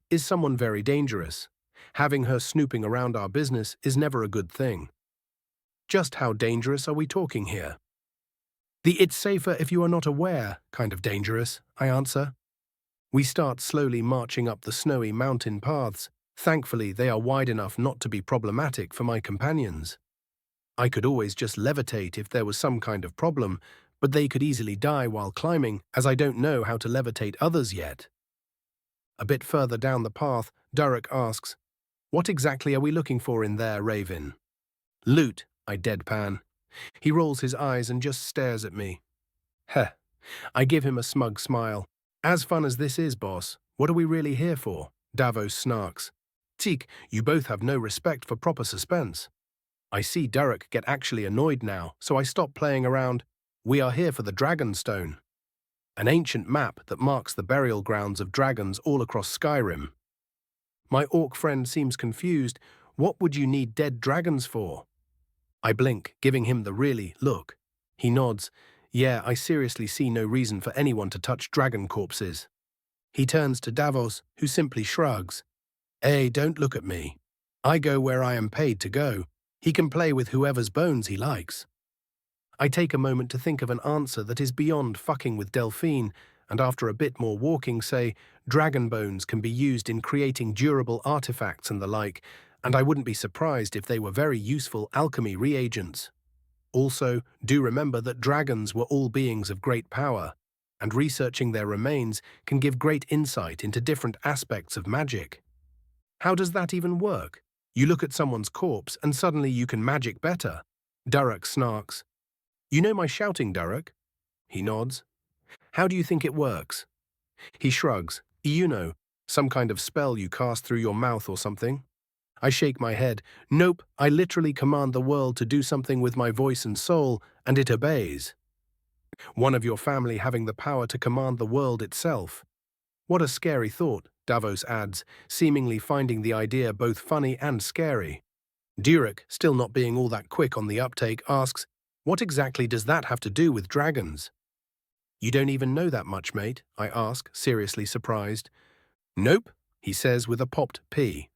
is someone very dangerous. Having her snooping around our business is never a good thing. Just how dangerous are we talking here? The "it's safer if you are not aware" kind of dangerous, I answer. We start slowly marching up the snowy mountain paths. Thankfully, they are wide enough not to be problematic for my companions. I could always just levitate if there was some kind of problem, but they could easily die while climbing, as I don't know how to levitate others yet. A bit further down the path, Durek asks, "What exactly are we looking for in there, Raven?" "Loot," I deadpan. He rolls his eyes and just stares at me. Heh. I give him a smug smile. "As fun as this is, boss, what are we really here for?" Davos snarks. "Teak, you both have no respect for proper suspense." I see Durek get actually annoyed now, so I stop playing around. "We are here for the Dragonstone, an ancient map that marks the burial grounds of dragons all across Skyrim." My orc friend seems confused. "What would you need dead dragons for?" I blink, giving him the really look. He nods. "Yeah, I seriously see no reason for anyone to touch dragon corpses." He turns to Davos, who simply shrugs. "Hey, don't look at me. I go where I am paid to go. He can play with whoever's bones he likes." I take a moment to think of an answer that is beyond fucking with Delphine, and after a bit more walking say, "Dragon bones can be used in creating durable artifacts and the like, and I wouldn't be surprised if they were very useful alchemy reagents. Also, do remember that dragons were all beings of great power, and researching their remains can give great insight into different aspects of magic." How does that even work? You look at someone's corpse and suddenly you can magic better. Durek snarks. "You know my shouting, Durek?" He nods. "How do you think it works?" He shrugs. "You know, some kind of spell you cast through your mouth or something." I shake my head. "Nope, I literally command the world to do something with my voice and soul, and it obeys." One of your family having the power to command the world itself. What a scary thought, Davos adds, seemingly finding the idea both funny and scary. Durek, still not being all that quick on the uptake, asks, "What exactly does that have to do with dragons?" "You don't even know that much, mate," I ask, seriously surprised. "Nope," he says with a popped P.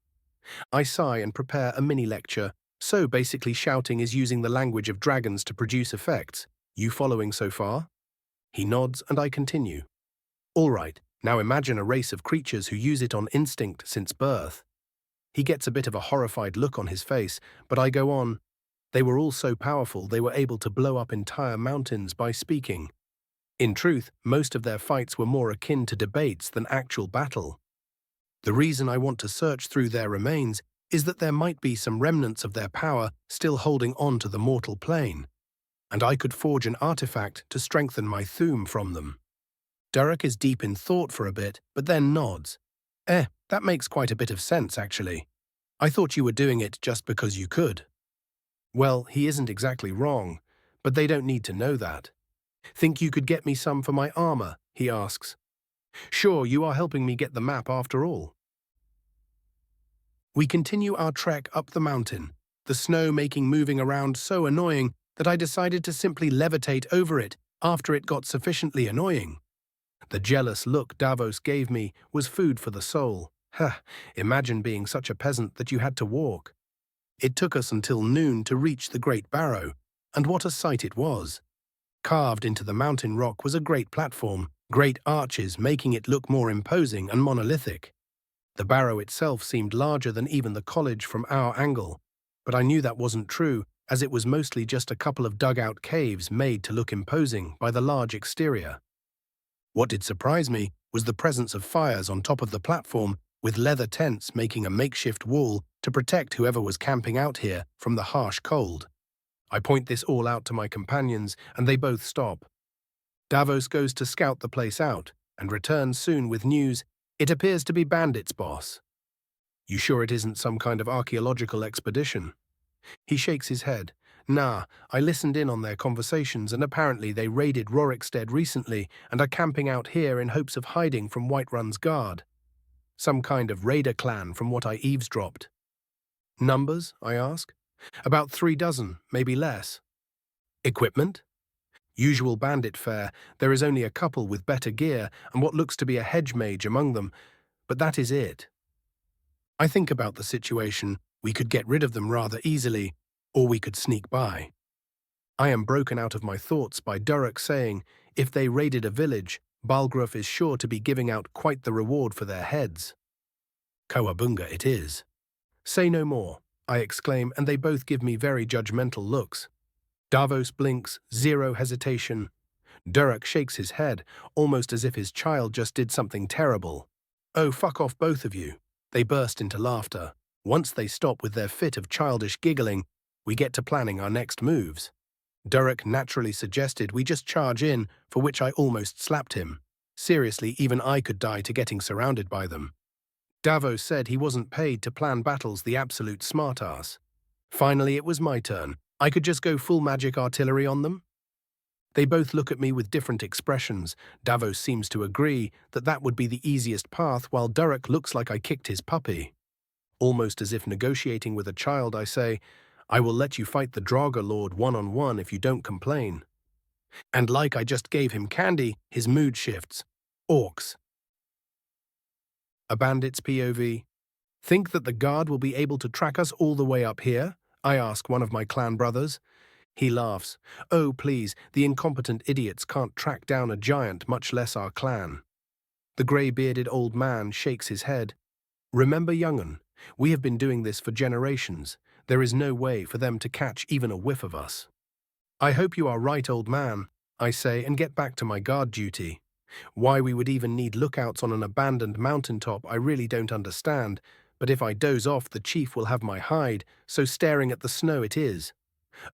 I sigh and prepare a mini-lecture. "So basically shouting is using the language of dragons to produce effects. You following so far?" He nods and I continue. All right, now imagine a race of creatures who use it on instinct since birth. He gets a bit of a horrified look on his face, but I go on. They were all so powerful they were able to blow up entire mountains by speaking. In truth, most of their fights were more akin to debates than actual battle. The reason I want to search through their remains is that there might be some remnants of their power still holding on to the mortal plane, and I could forge an artifact to strengthen my Thuum from them. Durek is deep in thought for a bit, but then nods. That makes quite a bit of sense, actually. I thought you were doing it just because you could. Well, he isn't exactly wrong, but they don't need to know that. Think you could get me some for my armor? He asks. Sure, you are helping me get the map after all. We continue our trek up the mountain, the snow making moving around so annoying that I decided to simply levitate over it after it got sufficiently annoying. The jealous look Davos gave me was food for the soul. Imagine being such a peasant that you had to walk. It took us until noon to reach the Great Barrow, and what a sight it was. Carved into the mountain rock was a great platform, great arches making it look more imposing and monolithic. The barrow itself seemed larger than even the college from our angle, but I knew that wasn't true, as it was mostly just a couple of dug-out caves made to look imposing by the large exterior. What did surprise me was the presence of fires on top of the platform, with leather tents making a makeshift wall to protect whoever was camping out here from the harsh cold. I point this all out to my companions, and they both stop. Davos goes to scout the place out, and returns soon with news. It appears to be bandits, boss. You sure it isn't some kind of archaeological expedition? He shakes his head. Nah, I listened in on their conversations, and apparently they raided Rorikstead recently and are camping out here in hopes of hiding from Whiterun's guard. Some kind of raider clan from what I eavesdropped. Numbers? I ask. About 3 dozen, maybe less. Equipment? Usual bandit fare. There is only a couple with better gear and what looks to be a hedge mage among them, but that is it. I think about the situation. We could get rid of them rather easily, or we could sneak by. I am broken out of my thoughts by Durek saying, if they raided a village, Balgruuf is sure to be giving out quite the reward for their heads. Cowabunga it is. Say no more, I exclaim, and they both give me very judgmental looks. Davos blinks, zero hesitation. Durek shakes his head, almost as if his child just did something terrible. Oh, fuck off both of you. They burst into laughter. Once they stop with their fit of childish giggling, we get to planning our next moves. Durek naturally suggested we just charge in, for which I almost slapped him. Seriously, even I could die to getting surrounded by them. Davos said he wasn't paid to plan battles, the absolute smartass. Finally, it was my turn. I could just go full magic artillery on them? They both look at me with different expressions. Davos seems to agree that that would be the easiest path, while Durek looks like I kicked his puppy. Almost as if negotiating with a child, I say, I will let you fight the Draugr Lord one-on-one if you don't complain. And like I just gave him candy, his mood shifts. Orcs. A bandit's POV. Think that the guard will be able to track us all the way up here? I ask one of my clan brothers. He laughs. Oh, please, the incompetent idiots can't track down a giant, much less our clan. The grey-bearded old man shakes his head. Remember, young'un, we have been doing this for generations. There is no way for them to catch even a whiff of us. I hope you are right, old man, I say, and get back to my guard duty. Why we would even need lookouts on an abandoned mountaintop I really don't understand, but if I doze off the chief will have my hide, so staring at the snow it is.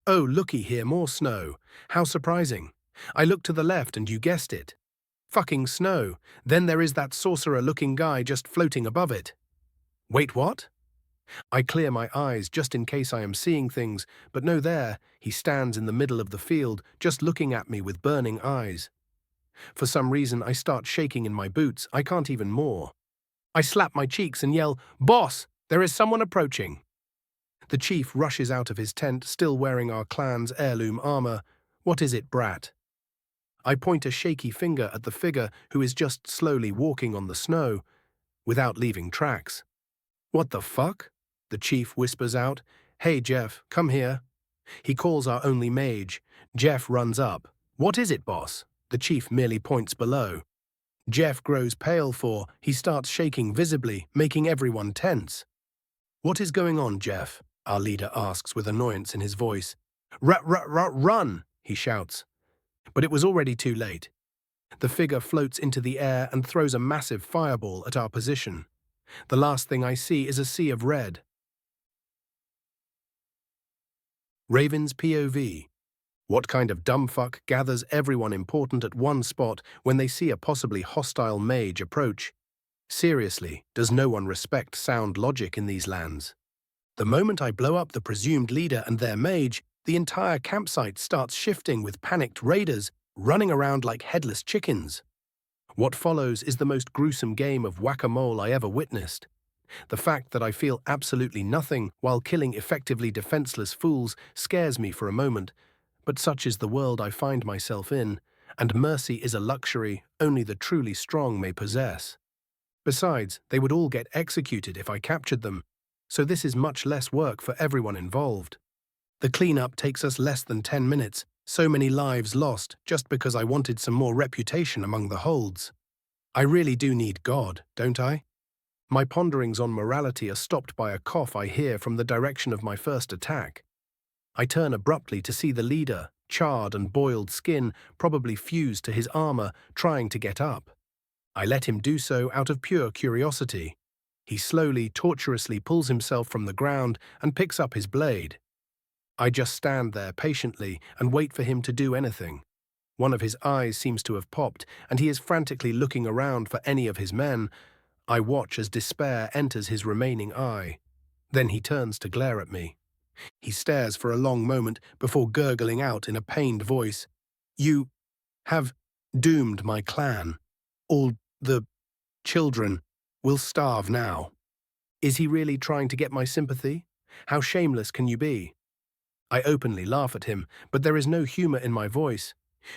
Oh, looky here, more snow. How surprising. I look to the left and you guessed it. Fucking snow. Then there is that sorcerer-looking guy just floating above it. Wait, what? I clear my eyes just in case I am seeing things, but no, there, he stands in the middle of the field, just looking at me with burning eyes. For some reason, I start shaking in my boots. I can't even more. I slap my cheeks and yell, "Boss, there is someone approaching." The chief rushes out of his tent, still wearing our clan's heirloom armor. What is it, brat? I point a shaky finger at the figure who is just slowly walking on the snow, without leaving tracks. What the fuck? The chief whispers out. Hey, Jeff, come here. He calls our only mage. Jeff runs up. What is it, boss? The chief merely points below. Jeff grows pale for he starts shaking visibly, making everyone tense. "What is going on, Jeff?" our leader asks with annoyance in his voice. Run!" he shouts. But it was already too late. The figure floats into the air and throws a massive fireball at our position. The last thing I see is a sea of red. Raven's POV. What kind of dumbfuck gathers everyone important at one spot when they see a possibly hostile mage approach? Seriously, does no one respect sound logic in these lands? The moment I blow up the presumed leader and their mage, the entire campsite starts shifting with panicked raiders running around like headless chickens. What follows is the most gruesome game of whack-a-mole I ever witnessed. The fact that I feel absolutely nothing while killing effectively defenseless fools scares me for a moment, but such is the world I find myself in, and mercy is a luxury only the truly strong may possess. Besides, they would all get executed if I captured them, so this is much less work for everyone involved. The cleanup takes us less than 10 minutes, so many lives lost just because I wanted some more reputation among the holds. I really do need God, don't I? My ponderings on morality are stopped by a cough I hear from the direction of my first attack. I turn abruptly to see the leader, charred and boiled skin, probably fused to his armor, trying to get up. I let him do so out of pure curiosity. He slowly, tortuously pulls himself from the ground and picks up his blade. I just stand there patiently and wait for him to do anything. One of his eyes seems to have popped, and he is frantically looking around for any of his men. I watch as despair enters his remaining eye. Then he turns to glare at me. He stares for a long moment before gurgling out in a pained voice, "You have doomed my clan. All the children will starve now." Is he really trying to get my sympathy? How shameless can you be? I openly laugh at him, but there is no humor in my voice.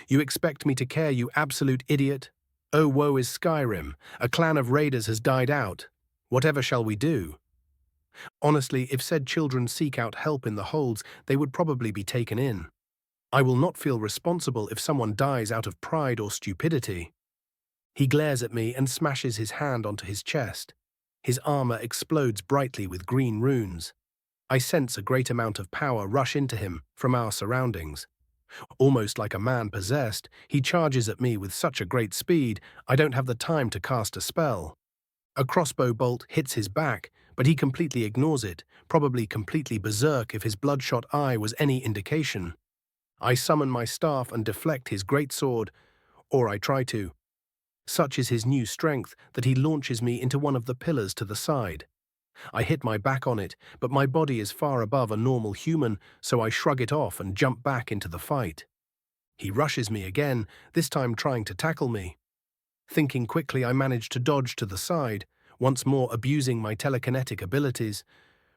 You expect me to care, you absolute idiot? Oh, woe is Skyrim. A clan of raiders has died out. Whatever shall we do? Honestly, if said children seek out help in the holds, they would probably be taken in. I will not feel responsible if someone dies out of pride or stupidity. He glares at me and smashes his hand onto his chest. His armor explodes brightly with green runes. I sense a great amount of power rush into him from our surroundings. Almost like a man possessed, he charges at me with such a great speed, I don't have the time to cast a spell. A crossbow bolt hits his back, but he completely ignores it, probably completely berserk if his bloodshot eye was any indication. I summon my staff and deflect his great sword, or I try to. Such is his new strength that he launches me into one of the pillars to the side. I hit my back on it, but my body is far above a normal human, so I shrug it off and jump back into the fight. He rushes me again, this time trying to tackle me. Thinking quickly, I manage to dodge to the side, once more abusing my telekinetic abilities.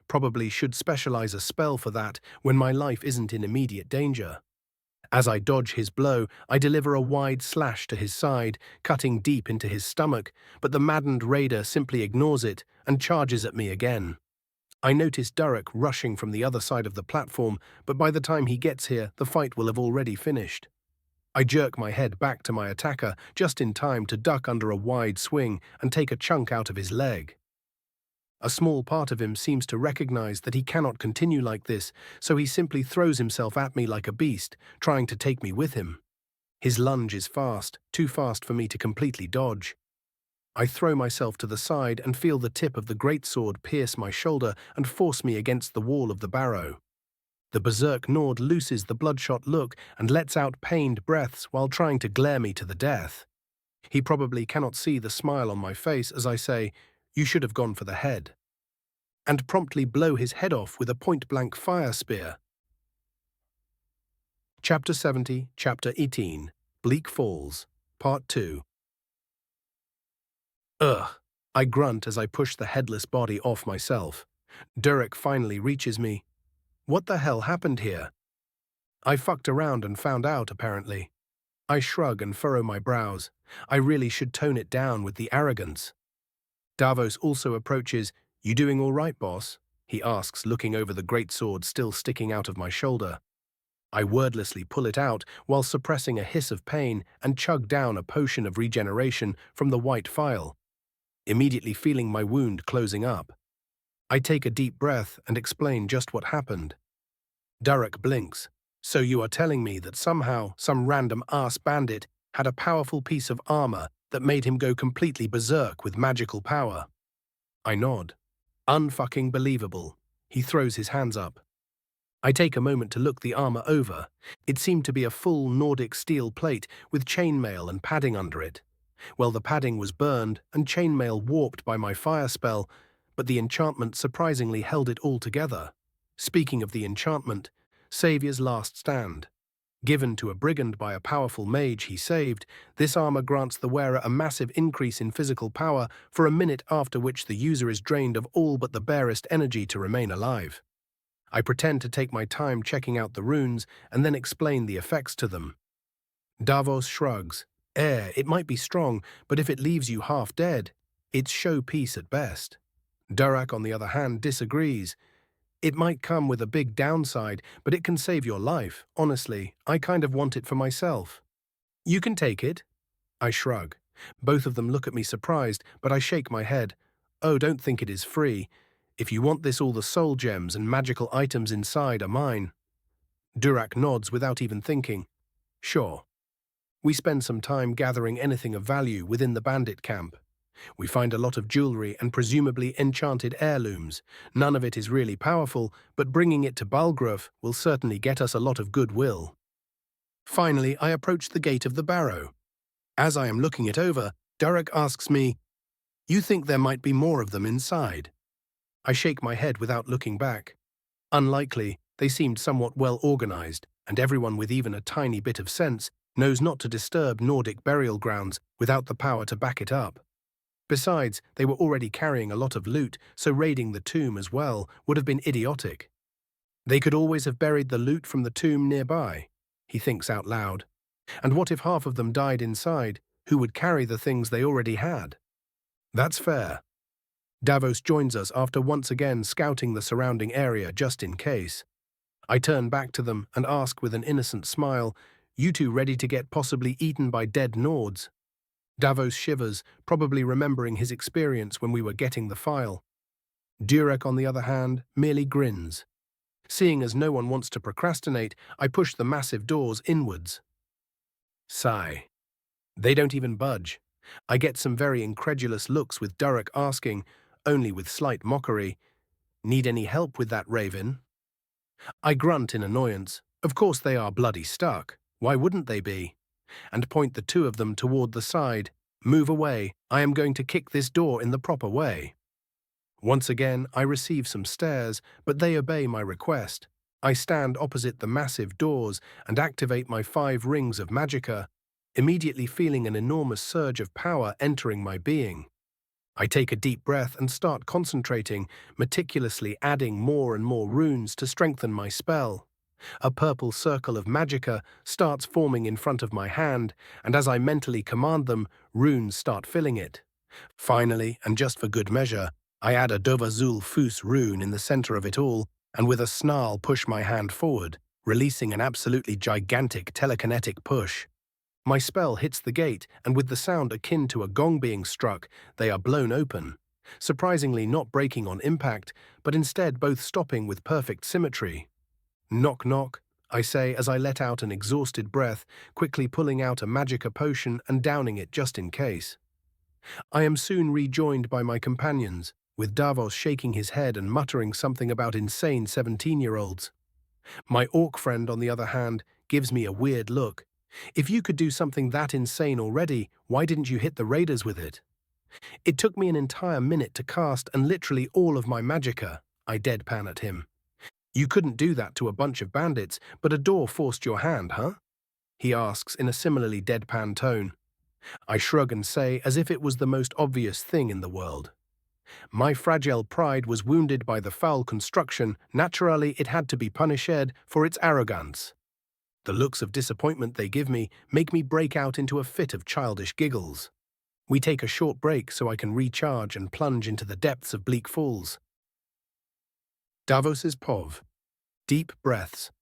Probably should specialize a spell for that when my life isn't in immediate danger. As I dodge his blow, I deliver a wide slash to his side, cutting deep into his stomach, but the maddened raider simply ignores it and charges at me again. I notice Durek rushing from the other side of the platform, but by the time he gets here, the fight will have already finished. I jerk my head back to my attacker just in time to duck under a wide swing and take a chunk out of his leg. A small part of him seems to recognize that he cannot continue like this, so he simply throws himself at me like a beast, trying to take me with him. His lunge is fast, too fast for me to completely dodge. I throw myself to the side and feel the tip of the greatsword pierce my shoulder and force me against the wall of the barrow. The berserk Nord looses the bloodshot look and lets out pained breaths while trying to glare me to the death. He probably cannot see the smile on my face as I say, "You should have gone for the head," and promptly blow his head off with a point-blank fire spear. Chapter 70, Chapter 18, Bleak Falls, Part 2. Ugh! I grunt as I push the headless body off myself. Durek finally reaches me. What the hell happened here? I fucked around and found out, apparently. I shrug and furrow my brows. I really should tone it down with the arrogance. Davos also approaches. "You doing all right, boss?" he asks, looking over the greatsword still sticking out of my shoulder. I wordlessly pull it out while suppressing a hiss of pain and chug down a potion of regeneration from the white phial, immediately feeling my wound closing up. I take a deep breath and explain just what happened. Durek blinks. So you are telling me that somehow some random ass bandit had a powerful piece of armor that made him go completely berserk with magical power? I nod. Unfucking believable. He throws his hands up. I take a moment to look the armor over. It seemed to be a full Nordic steel plate with chainmail and padding under it. Well, the padding was burned and chainmail warped by my fire spell, but the enchantment surprisingly held it all together. Speaking of the enchantment, Saviour's Last Stand. Given to a brigand by a powerful mage he saved, this armor grants the wearer a massive increase in physical power for a minute, after which the user is drained of all but the barest energy to remain alive. I pretend to take my time checking out the runes and then explain the effects to them. Davos shrugs. It might be strong, but if it leaves you half dead, it's showpiece at best. Durak, on the other hand, disagrees. It might come with a big downside, but it can save your life. Honestly, I kind of want it for myself. You can take it. I shrug. Both of them look at me surprised, but I shake my head. Oh, don't think it is free. If you want this, all the soul gems and magical items inside are mine. Durak nods without even thinking. Sure. We spend some time gathering anything of value within the bandit camp. We find a lot of jewelry and presumably enchanted heirlooms. None of it is really powerful, but bringing it to Balgruf will certainly get us a lot of goodwill. Finally, I approach the gate of the barrow. As I am looking it over, Durak asks me, "You think there might be more of them inside?" I shake my head without looking back. Unlikely. They seemed somewhat well organized, and everyone with even a tiny bit of sense knows not to disturb Nordic burial grounds without the power to back it up. Besides, they were already carrying a lot of loot, so raiding the tomb as well would have been idiotic. They could always have buried the loot from the tomb nearby, he thinks out loud. And what if half of them died inside? Who would carry the things they already had? That's fair. Davos joins us after once again scouting the surrounding area just in case. I turn back to them and ask with an innocent smile, "You two ready to get possibly eaten by dead Nords?" Davos shivers, probably remembering his experience when we were getting the file. Durek, on the other hand, merely grins. Seeing as no one wants to procrastinate, I push the massive doors inwards. Sigh. They don't even budge. I get some very incredulous looks, with Durek asking, only with slight mockery, "Need any help with that, Raven?" I grunt in annoyance. Of course they are bloody stuck. Why wouldn't they be? And point the two of them toward the side. Move away. I am going to kick this door in the proper way. Once again, I receive some stares, but they obey my request. I stand opposite the massive doors and activate my 5 rings of magicka, immediately feeling an enormous surge of power entering my being. I take a deep breath and start concentrating, meticulously adding more and more runes to strengthen my spell. A purple circle of magicka starts forming in front of my hand, and as I mentally command them, runes start filling it. Finally, and just for good measure, I add a Dovazul Fus rune in the center of it all, and with a snarl push my hand forward, releasing an absolutely gigantic telekinetic push. My spell hits the gate, and with the sound akin to a gong being struck, they are blown open, surprisingly not breaking on impact, but instead both stopping with perfect symmetry. Knock knock, I say as I let out an exhausted breath, quickly pulling out a magicka potion and downing it just in case. I am soon rejoined by my companions, with Davos shaking his head and muttering something about insane 17-year-olds. My orc friend, on the other hand, gives me a weird look. If you could do something that insane already, why didn't you hit the raiders with it? It took me an entire minute to cast and literally all of my magicka, I deadpan at him. You couldn't do that to a bunch of bandits, but a door forced your hand, huh? He asks in a similarly deadpan tone. I shrug and say as if it was the most obvious thing in the world. My fragile pride was wounded by the foul construction. Naturally, it had to be punished for its arrogance. The looks of disappointment they give me make me break out into a fit of childish giggles. We take a short break so I can recharge and plunge into the depths of Bleak Falls. Davos's Pov. Deep breaths.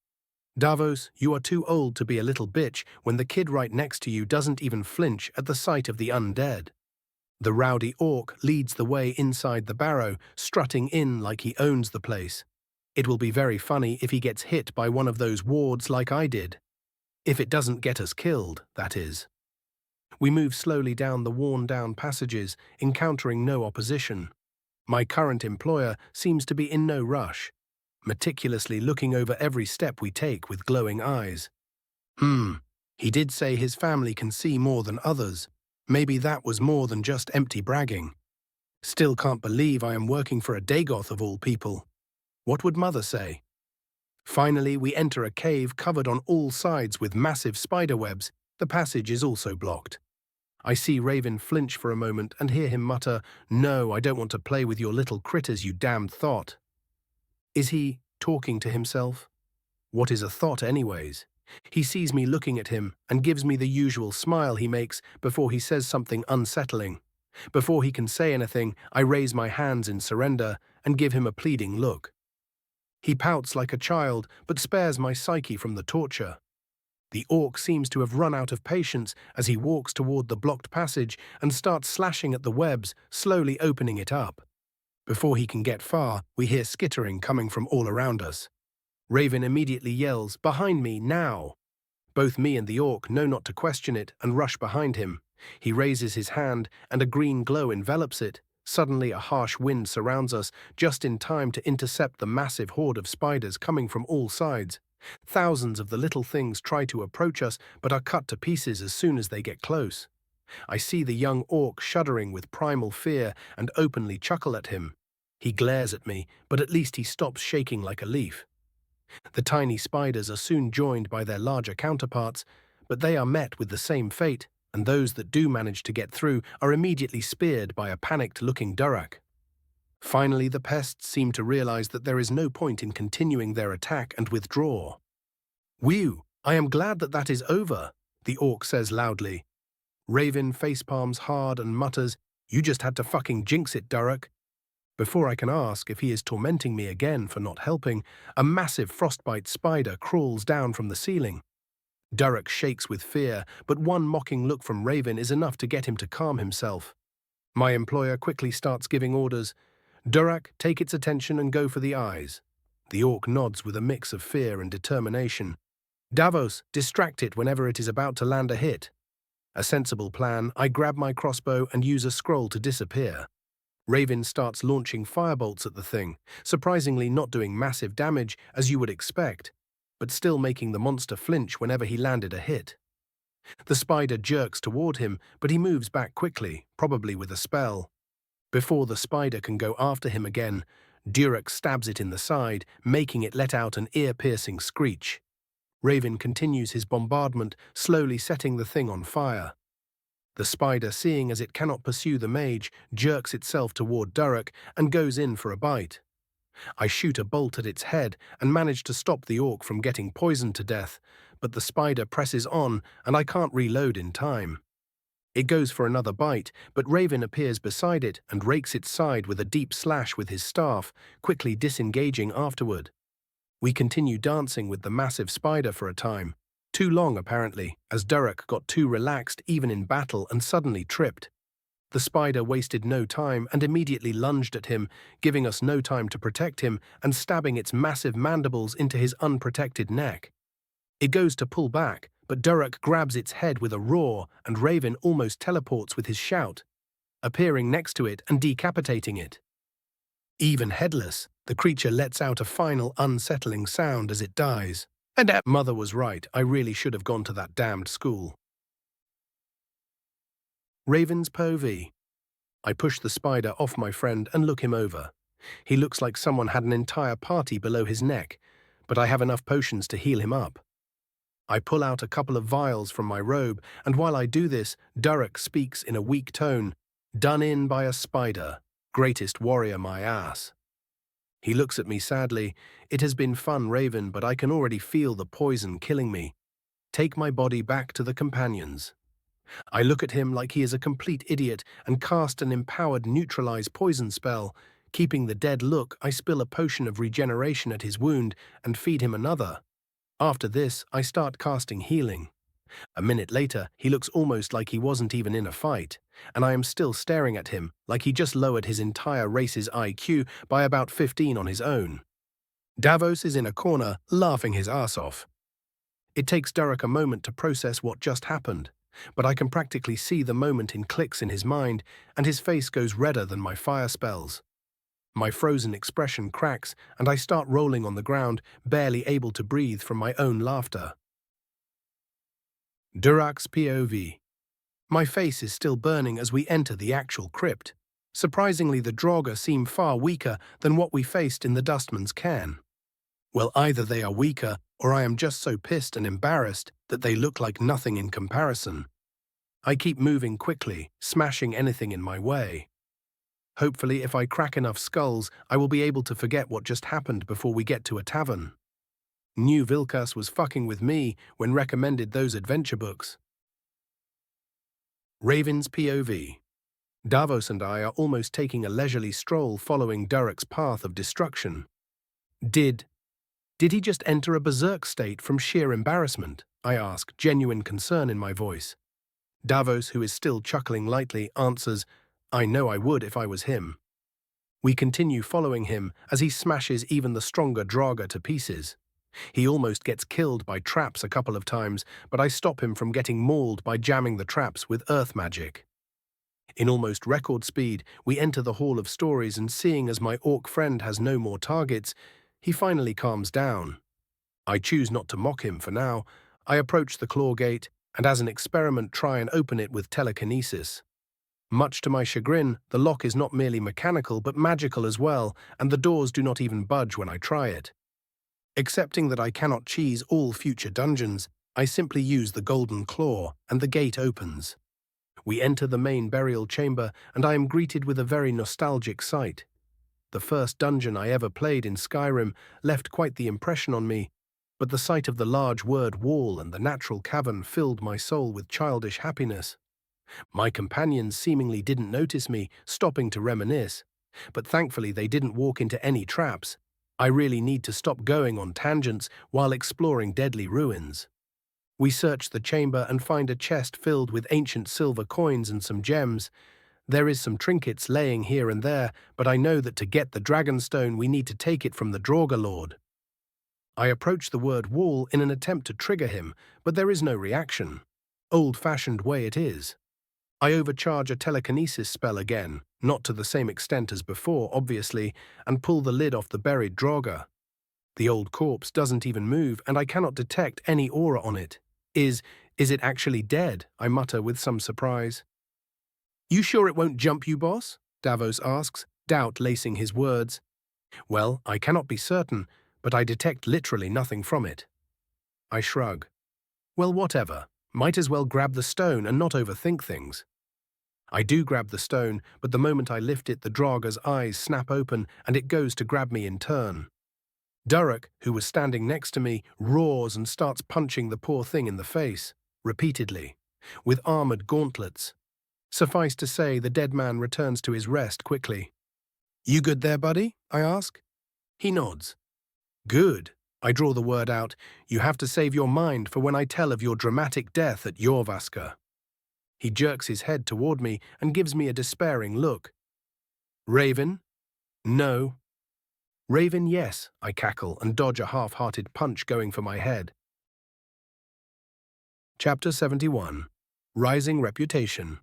Davos, you are too old to be a little bitch when the kid right next to you doesn't even flinch at the sight of the undead. The rowdy orc leads the way inside the barrow, strutting in like he owns the place. It will be very funny if he gets hit by one of those wards like I did. If it doesn't get us killed, that is. We move slowly down the worn-down passages, encountering no opposition. My current employer seems to be in no rush, meticulously looking over every step we take with glowing eyes. He did say his family can see more than others. Maybe that was more than just empty bragging. Still can't believe I am working for a Dagoth of all people. What would Mother say? Finally, we enter a cave covered on all sides with massive spider webs. The passage is also blocked. I see Raven flinch for a moment and hear him mutter, "No, I don't want to play with your little critters, you damned thought." Is he talking to himself? What is a thought anyways? He sees me looking at him and gives me the usual smile he makes before he says something unsettling. Before he can say anything, I raise my hands in surrender and give him a pleading look. He pouts like a child, but spares my psyche from the torture. The orc seems to have run out of patience as he walks toward the blocked passage and starts slashing at the webs, slowly opening it up. Before he can get far, we hear skittering coming from all around us. Raven immediately yells, "Behind me, now!" Both me and the orc know not to question it and rush behind him. He raises his hand and a green glow envelops it. Suddenly a harsh wind surrounds us, just in time to intercept the massive horde of spiders coming from all sides. Thousands of the little things try to approach us but are cut to pieces as soon as they get close. I see the young orc shuddering with primal fear and openly chuckle at him. He glares at me, but at least he stops shaking like a leaf. The tiny spiders are soon joined by their larger counterparts, but they are met with the same fate, and those that do manage to get through are immediately speared by a panicked-looking Durak. Finally, the pests seem to realize that there is no point in continuing their attack and withdraw. "Whew, I am glad that that is over," the orc says loudly. Raven facepalms hard and mutters, "You just had to fucking jinx it, Durak." Before I can ask if he is tormenting me again for not helping, a massive frostbite spider crawls down from the ceiling. Durak shakes with fear, but one mocking look from Raven is enough to get him to calm himself. My employer quickly starts giving orders. "Durak, take its attention and go for the eyes." The orc nods with a mix of fear and determination. "Davos, distract it whenever it is about to land a hit." A sensible plan, I grab my crossbow and use a scroll to disappear. Raven starts launching firebolts at the thing, surprisingly not doing massive damage as you would expect, but still making the monster flinch whenever he landed a hit. The spider jerks toward him, but he moves back quickly, probably with a spell. Before the spider can go after him again, Durak stabs it in the side, making it let out an ear-piercing screech. Raven continues his bombardment, slowly setting the thing on fire. The spider, seeing as it cannot pursue the mage, jerks itself toward Durak and goes in for a bite. I shoot a bolt at its head and manage to stop the orc from getting poisoned to death, but the spider presses on and I can't reload in time. It goes for another bite, but Raven appears beside it and rakes its side with a deep slash with his staff, quickly disengaging afterward. We continue dancing with the massive spider for a time. Too long, apparently, as Durak got too relaxed even in battle and suddenly tripped. The spider wasted no time and immediately lunged at him, giving us no time to protect him and stabbing its massive mandibles into his unprotected neck. It goes to pull back, but Durak grabs its head with a roar and Raven almost teleports with his shout, appearing next to it and decapitating it. Even headless, the creature lets out a final unsettling sound as it dies. And Mother was right, I really should have gone to that damned school. Raven's POV. I push the spider off my friend and look him over. He looks like someone had an entire party below his neck, but I have enough potions to heal him up. I pull out a couple of vials from my robe, and while I do this, Durak speaks in a weak tone, "Done in by a spider. Greatest warrior my ass." He looks at me sadly. "It has been fun, Raven, but I can already feel the poison killing me. Take my body back to the companions." I look at him like he is a complete idiot and cast an empowered neutralize poison spell. Keeping the dead look, I spill a potion of regeneration at his wound and feed him another. After this, I start casting healing. A minute later, he looks almost like he wasn't even in a fight, and I am still staring at him like he just lowered his entire race's IQ by about 15 on his own. Davos is in a corner, laughing his ass off. It takes Durek a moment to process what just happened, but I can practically see the moment in clicks in his mind, and his face goes redder than my fire spells. My frozen expression cracks, and I start rolling on the ground, barely able to breathe from my own laughter. Durak's POV. My face is still burning as we enter the actual crypt. Surprisingly, the Draugr seem far weaker than what we faced in the Dustman's cairn. Well, either they are weaker, or I am just so pissed and embarrassed that they look like nothing in comparison. I keep moving quickly, smashing anything in my way. Hopefully, if I crack enough skulls, I will be able to forget what just happened before we get to a tavern. Knew Vilkas was fucking with me when recommended those adventure books. Raven's POV. Davos and I are almost taking a leisurely stroll following Durek's path of destruction. Did he just enter a berserk state from sheer embarrassment? I ask, genuine concern in my voice. Davos, who is still chuckling lightly, answers, I know I would if I was him. We continue following him as he smashes even the stronger Draugr to pieces. He almost gets killed by traps a couple of times, but I stop him from getting mauled by jamming the traps with earth magic. In almost record speed, we enter the Hall of Stories, and seeing as my orc friend has no more targets, he finally calms down. I choose not to mock him for now. I approach the claw gate, and as an experiment try and open it with telekinesis. Much to my chagrin, the lock is not merely mechanical but magical as well, and the doors do not even budge when I try it. Accepting that I cannot cheese all future dungeons, I simply use the golden claw, and the gate opens. We enter the main burial chamber, and I am greeted with a very nostalgic sight. The first dungeon I ever played in Skyrim left quite the impression on me, but the sight of the large word wall and the natural cavern filled my soul with childish happiness. My companions seemingly didn't notice me, stopping to reminisce, but thankfully they didn't walk into any traps. I really need to stop going on tangents while exploring deadly ruins. We search the chamber and find a chest filled with ancient silver coins and some gems. There is some trinkets laying here and there, but I know that to get the Dragonstone we need to take it from the Draugr Lord. I approach the word wall in an attempt to trigger him, but there is no reaction. Old-fashioned way it is. I overcharge a telekinesis spell again, not to the same extent as before, obviously, and pull the lid off the buried Draugr. The old corpse doesn't even move, and I cannot detect any aura on it. Is it actually dead? I mutter with some surprise. You sure it won't jump you, boss? Davos asks, doubt lacing his words. Well, I cannot be certain, but I detect literally nothing from it. I shrug. Well, whatever. Might as well grab the stone and not overthink things. I do grab the stone, but the moment I lift it, the Draugr's eyes snap open and it goes to grab me in turn. Durek, who was standing next to me, roars and starts punching the poor thing in the face, repeatedly, with armored gauntlets. Suffice to say, the dead man returns to his rest quickly. You good there, buddy? I ask. He nods. Good. I draw the word out. You have to save your mind for when I tell of your dramatic death at Jorvaska. He jerks his head toward me and gives me a despairing look. Raven? No. Raven, yes, I cackle and dodge a half-hearted punch going for my head. Chapter 71. Rising Reputation.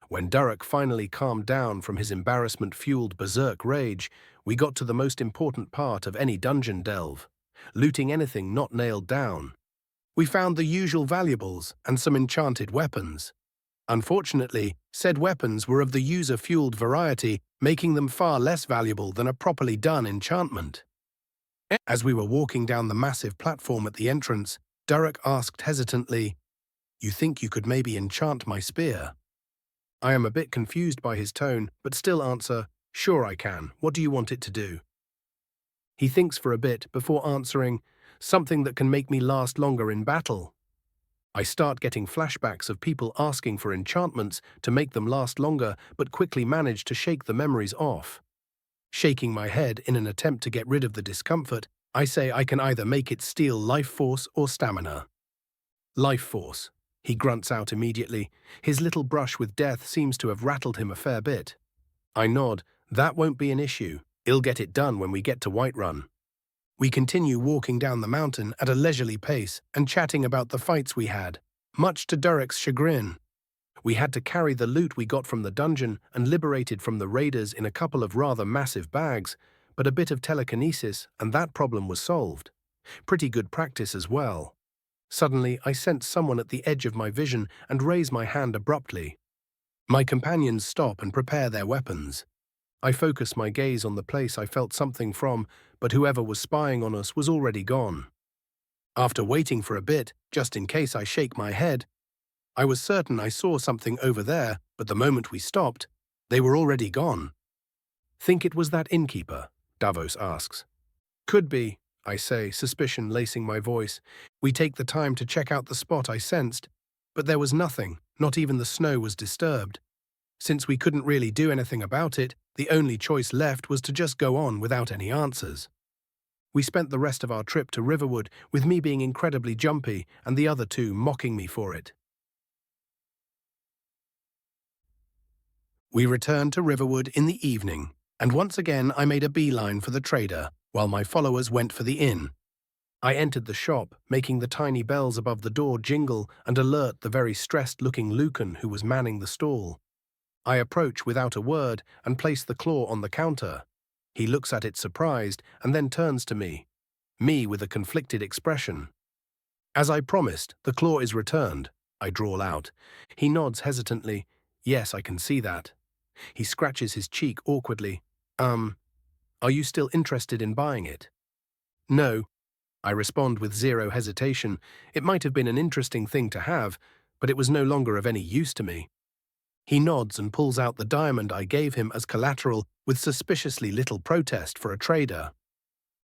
When Durek finally calmed down from his embarrassment-fueled berserk rage, we got to the most important part of any dungeon delve, looting anything not nailed down. We found the usual valuables and some enchanted weapons. Unfortunately, said weapons were of the user-fueled variety, making them far less valuable than a properly done enchantment. As we were walking down the massive platform at the entrance, Durek asked hesitantly, You think you could maybe enchant my spear? I am a bit confused by his tone, but still answer, Sure I can. What do you want it to do? He thinks for a bit before answering, Something that can make me last longer in battle. I start getting flashbacks of people asking for enchantments to make them last longer, but quickly manage to shake the memories off. Shaking my head in an attempt to get rid of the discomfort, I say I can either make it steal life force or stamina. Life force, he grunts out immediately. His little brush with death seems to have rattled him a fair bit. I nod. That won't be an issue. He'll get it done when we get to Whiterun. We continue walking down the mountain at a leisurely pace and chatting about the fights we had, much to Durek's chagrin. We had to carry the loot we got from the dungeon and liberated from the raiders in a couple of rather massive bags, but a bit of telekinesis and that problem was solved. Pretty good practice as well. Suddenly, I sense someone at the edge of my vision and raise my hand abruptly. My companions stop and prepare their weapons. I focus my gaze on the place I felt something from, but whoever was spying on us was already gone. After waiting for a bit, just in case I shake my head, I was certain I saw something over there, but the moment we stopped, they were already gone. Think it was that innkeeper? Davos asks. Could be, I say, suspicion lacing my voice. We take the time to check out the spot I sensed, but there was nothing, not even the snow was disturbed. Since we couldn't really do anything about it, the only choice left was to just go on without any answers. We spent the rest of our trip to Riverwood with me being incredibly jumpy and the other two mocking me for it. We returned to Riverwood in the evening, and once again I made a beeline for the trader, while my followers went for the inn. I entered the shop, making the tiny bells above the door jingle and alert the very stressed-looking Lucan who was manning the stall. I approach without a word and place the claw on the counter. He looks at it surprised and then turns to me with a conflicted expression. As I promised, the claw is returned, I drawl out. He nods hesitantly. Yes, I can see that. He scratches his cheek awkwardly. Are you still interested in buying it? No, I respond with zero hesitation. It might have been an interesting thing to have, but it was no longer of any use to me. He nods and pulls out the diamond I gave him as collateral with suspiciously little protest for a trader.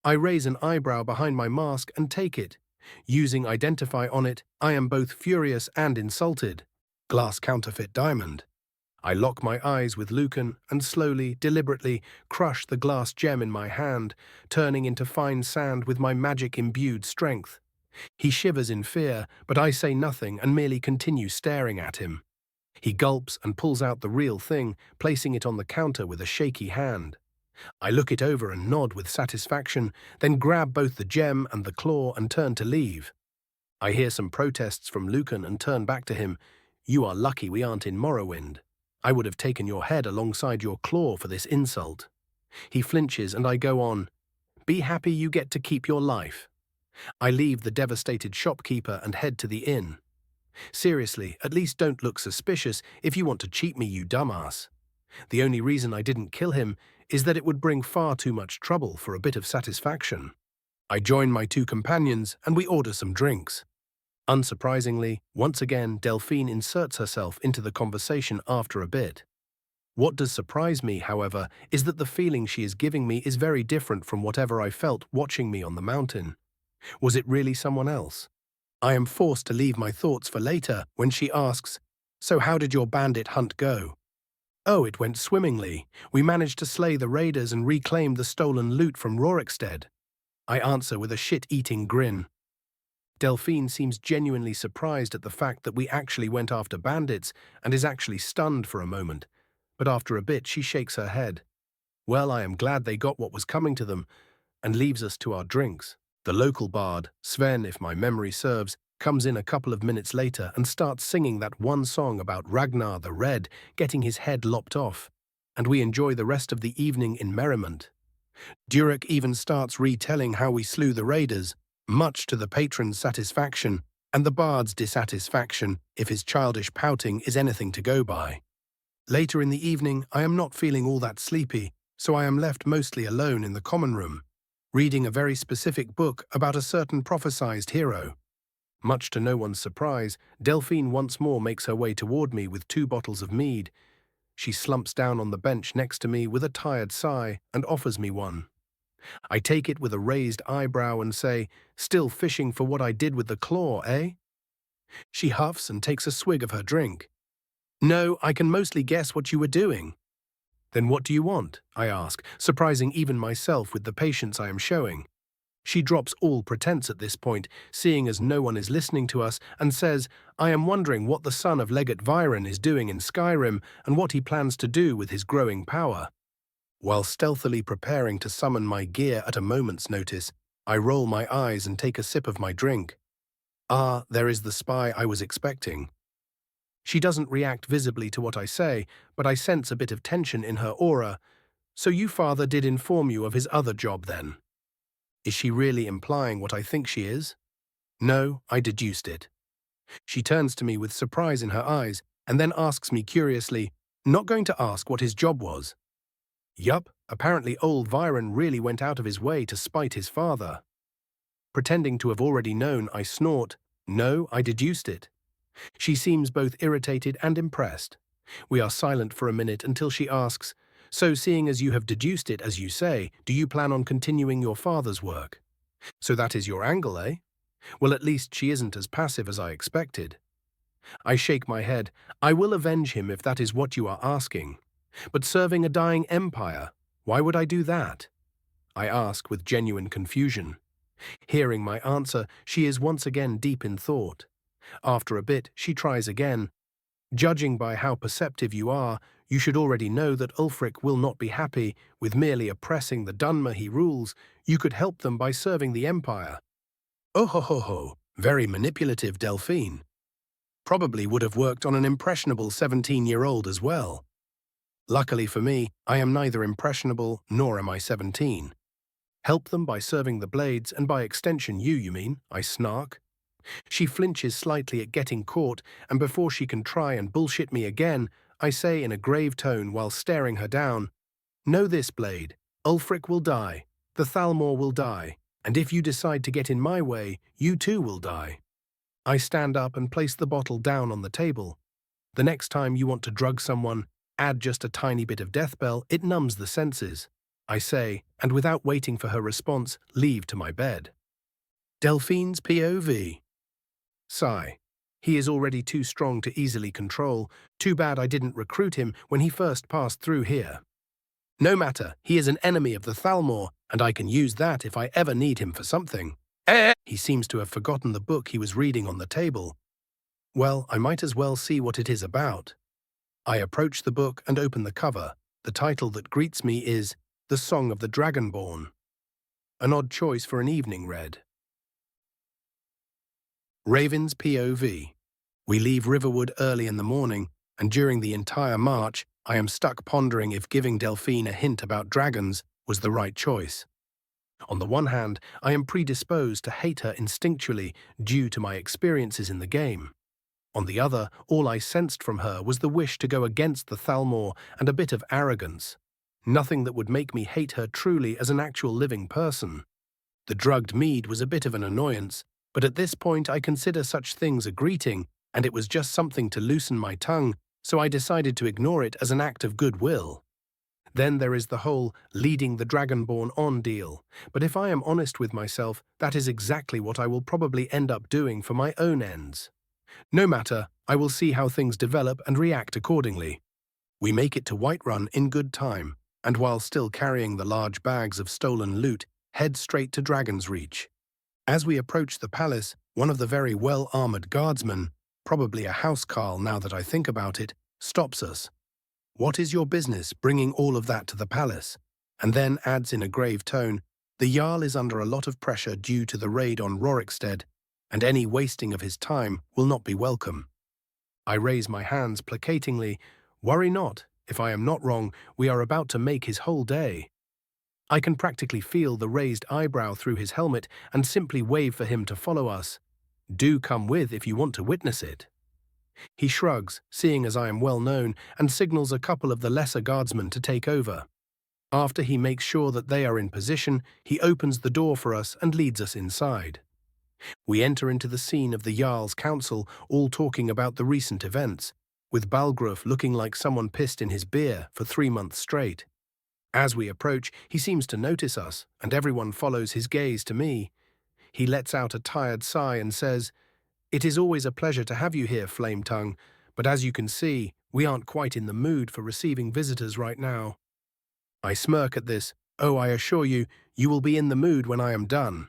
I raise an eyebrow behind my mask and take it. Using Identify on it, I am both furious and insulted. Glass counterfeit diamond. I lock my eyes with Lucan and slowly, deliberately crush the glass gem in my hand, turning into fine sand with my magic-imbued strength. He shivers in fear, but I say nothing and merely continue staring at him. He gulps and pulls out the real thing, placing it on the counter with a shaky hand. I look it over and nod with satisfaction, then grab both the gem and the claw and turn to leave. I hear some protests from Lucan and turn back to him. You are lucky we aren't in Morrowind. I would have taken your head alongside your claw for this insult. He flinches and I go on. Be happy you get to keep your life. I leave the devastated shopkeeper and head to the inn. Seriously, at least don't look suspicious if you want to cheat me, you dumbass. The only reason I didn't kill him is that it would bring far too much trouble for a bit of satisfaction. I join my two companions and we order some drinks. Unsurprisingly, once again, Delphine inserts herself into the conversation after a bit. What does surprise me, however, is that the feeling she is giving me is very different from whatever I felt watching me on the mountain. Was it really someone else? I am forced to leave my thoughts for later when she asks, "So how did your bandit hunt go?" "Oh, it went swimmingly. We managed to slay the raiders and reclaim the stolen loot from Rorikstead." I answer with a shit-eating grin. Delphine seems genuinely surprised at the fact that we actually went after bandits and is actually stunned for a moment, but after a bit she shakes her head. Well, I am glad they got what was coming to them, and leaves us to our drinks. The local bard, Sven if my memory serves, comes in a couple of minutes later and starts singing that one song about Ragnar the Red getting his head lopped off, and we enjoy the rest of the evening in merriment. Durek even starts retelling how we slew the raiders, much to the patron's satisfaction and the bard's dissatisfaction if his childish pouting is anything to go by. Later in the evening, I am not feeling all that sleepy, so I am left mostly alone in the common room, reading a very specific book about a certain prophesized hero. Much to no one's surprise, Delphine once more makes her way toward me with 2 bottles of mead. She slumps down on the bench next to me with a tired sigh and offers me one. I take it with a raised eyebrow and say, "Still fishing for what I did with the claw, eh?" She huffs and takes a swig of her drink. "No, I can mostly guess what you were doing." "Then what do you want?" I ask, surprising even myself with the patience I am showing. She drops all pretense at this point, seeing as no one is listening to us, and says, "I am wondering what the son of Legate Viren is doing in Skyrim and what he plans to do with his growing power." While stealthily preparing to summon my gear at a moment's notice, I roll my eyes and take a sip of my drink. Ah, there is the spy I was expecting. She doesn't react visibly to what I say, but I sense a bit of tension in her aura. "So you father did inform you of his other job then?" Is she really implying what I think she is? No, I deduced it. She turns to me with surprise in her eyes and then asks me curiously, "Not going to ask what his job was?" Yup, apparently old Viren really went out of his way to spite his father. Pretending to have already known, I snort, "No, I deduced it." She seems both irritated and impressed. We are silent for a minute until she asks, "So seeing as you have deduced it as you say, do you plan on continuing your father's work?" So that is your angle, eh? Well, at least she isn't as passive as I expected. I shake my head. "I will avenge him if that is what you are asking. But serving a dying empire, why would I do that?" I ask with genuine confusion. Hearing my answer, she is once again deep in thought. After a bit, she tries again. "Judging by how perceptive you are, you should already know that Ulfric will not be happy with merely oppressing the Dunmer he rules. You could help them by serving the Empire." Oh ho ho ho, very manipulative Delphine. Probably would have worked on an impressionable 17-year-old as well. Luckily for me, I am neither impressionable nor am I 17. "Help them by serving the blades and by extension you mean?" I snark. She flinches slightly at getting caught, and before she can try and bullshit me again, I say in a grave tone while staring her down, "Know this, Blade. Ulfric will die. The Thalmor will die. And if you decide to get in my way, you too will die." I stand up and place the bottle down on the table. "The next time you want to drug someone, add just a tiny bit of deathbell, it numbs the senses," I say, and without waiting for her response, leave to my bed. Delphine's POV. Sigh. He is already too strong to easily control. Too bad I didn't recruit him when he first passed through here. No matter, he is an enemy of the Thalmor, and I can use that if I ever need him for something. He seems to have forgotten the book he was reading on the table. Well, I might as well see what it is about. I approach the book and open the cover. The title that greets me is The Song of the Dragonborn. An odd choice for an evening read. Raven's POV. We leave Riverwood early in the morning, and during the entire march, I am stuck pondering if giving Delphine a hint about dragons was the right choice. On the one hand, I am predisposed to hate her instinctually due to my experiences in the game. On the other, all I sensed from her was the wish to go against the Thalmor and a bit of arrogance. Nothing that would make me hate her truly as an actual living person. The drugged mead was a bit of an annoyance, but at this point I consider such things a greeting, and it was just something to loosen my tongue, so I decided to ignore it as an act of goodwill. Then there is the whole leading the Dragonborn on deal, but if I am honest with myself, that is exactly what I will probably end up doing for my own ends. No matter, I will see how things develop and react accordingly. We make it to Whiterun in good time, and while still carrying the large bags of stolen loot, head straight to Dragon's Reach. As we approach the palace, one of the very well-armored guardsmen, probably a housecarl now that I think about it, stops us. "What is your business bringing all of that to the palace?" And then adds in a grave tone, "The Jarl is under a lot of pressure due to the raid on Rorikstead, and any wasting of his time will not be welcome." I raise my hands placatingly. "Worry not. If I am not wrong, we are about to make his whole day." I can practically feel the raised eyebrow through his helmet and simply wave for him to follow us. "Do come with if you want to witness it." He shrugs, seeing as I am well known, and signals a couple of the lesser guardsmen to take over. After he makes sure that they are in position, he opens the door for us and leads us inside. We enter into the scene of the Jarl's council, all talking about the recent events, with Balgruf looking like someone pissed in his beer for 3 months straight. As we approach, he seems to notice us, and everyone follows his gaze to me. He lets out a tired sigh and says, "It is always a pleasure to have you here, Flametongue, but as you can see, we aren't quite in the mood for receiving visitors right now." I smirk at this. "Oh, I assure you, you will be in the mood when I am done."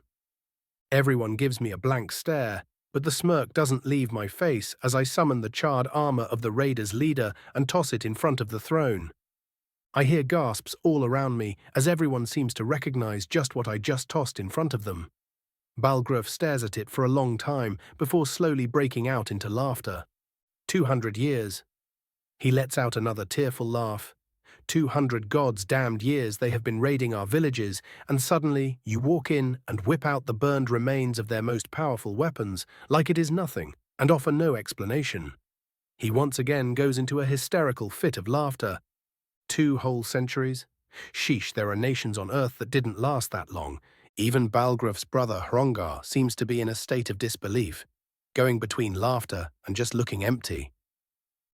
Everyone gives me a blank stare, but the smirk doesn't leave my face as I summon the charred armor of the raiders' leader and toss it in front of the throne. I hear gasps all around me as everyone seems to recognize just what I just tossed in front of them. Balgruuf stares at it for a long time before slowly breaking out into laughter. 200 years. He lets out another tearful laugh. 200 God's damned years they have been raiding our villages, and suddenly you walk in and whip out the burned remains of their most powerful weapons like it is nothing, and offer no explanation. He once again goes into a hysterical fit of laughter. 2 whole centuries? Sheesh, there are nations on Earth that didn't last that long. Even Balgruuf's brother Hrongar seems to be in a state of disbelief, going between laughter and just looking empty.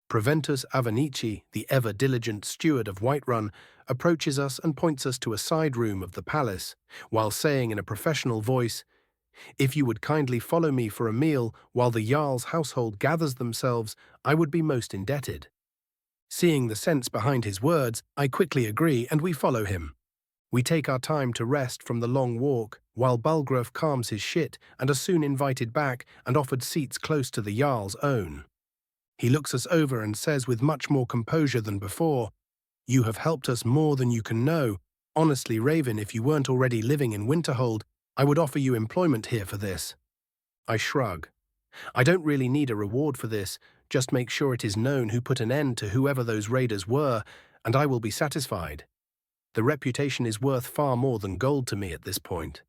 Proventus Avenici, the ever-diligent steward of Whiterun, approaches us and points us to a side room of the palace, while saying in a professional voice, "If you would kindly follow me for a meal while the Jarl's household gathers themselves, I would be most indebted." Seeing the sense behind his words, I quickly agree and we follow him. We take our time to rest from the long walk, while Balgruuf calms his shit and are soon invited back and offered seats close to the Jarl's own. He looks us over and says with much more composure than before, "You have helped us more than you can know. Honestly, Raven, if you weren't already living in Winterhold, I would offer you employment here for this." I shrug. I don't really need a reward for this, just make sure it is known who put an end to whoever those raiders were, and I will be satisfied. The reputation is worth far more than gold to me at this point.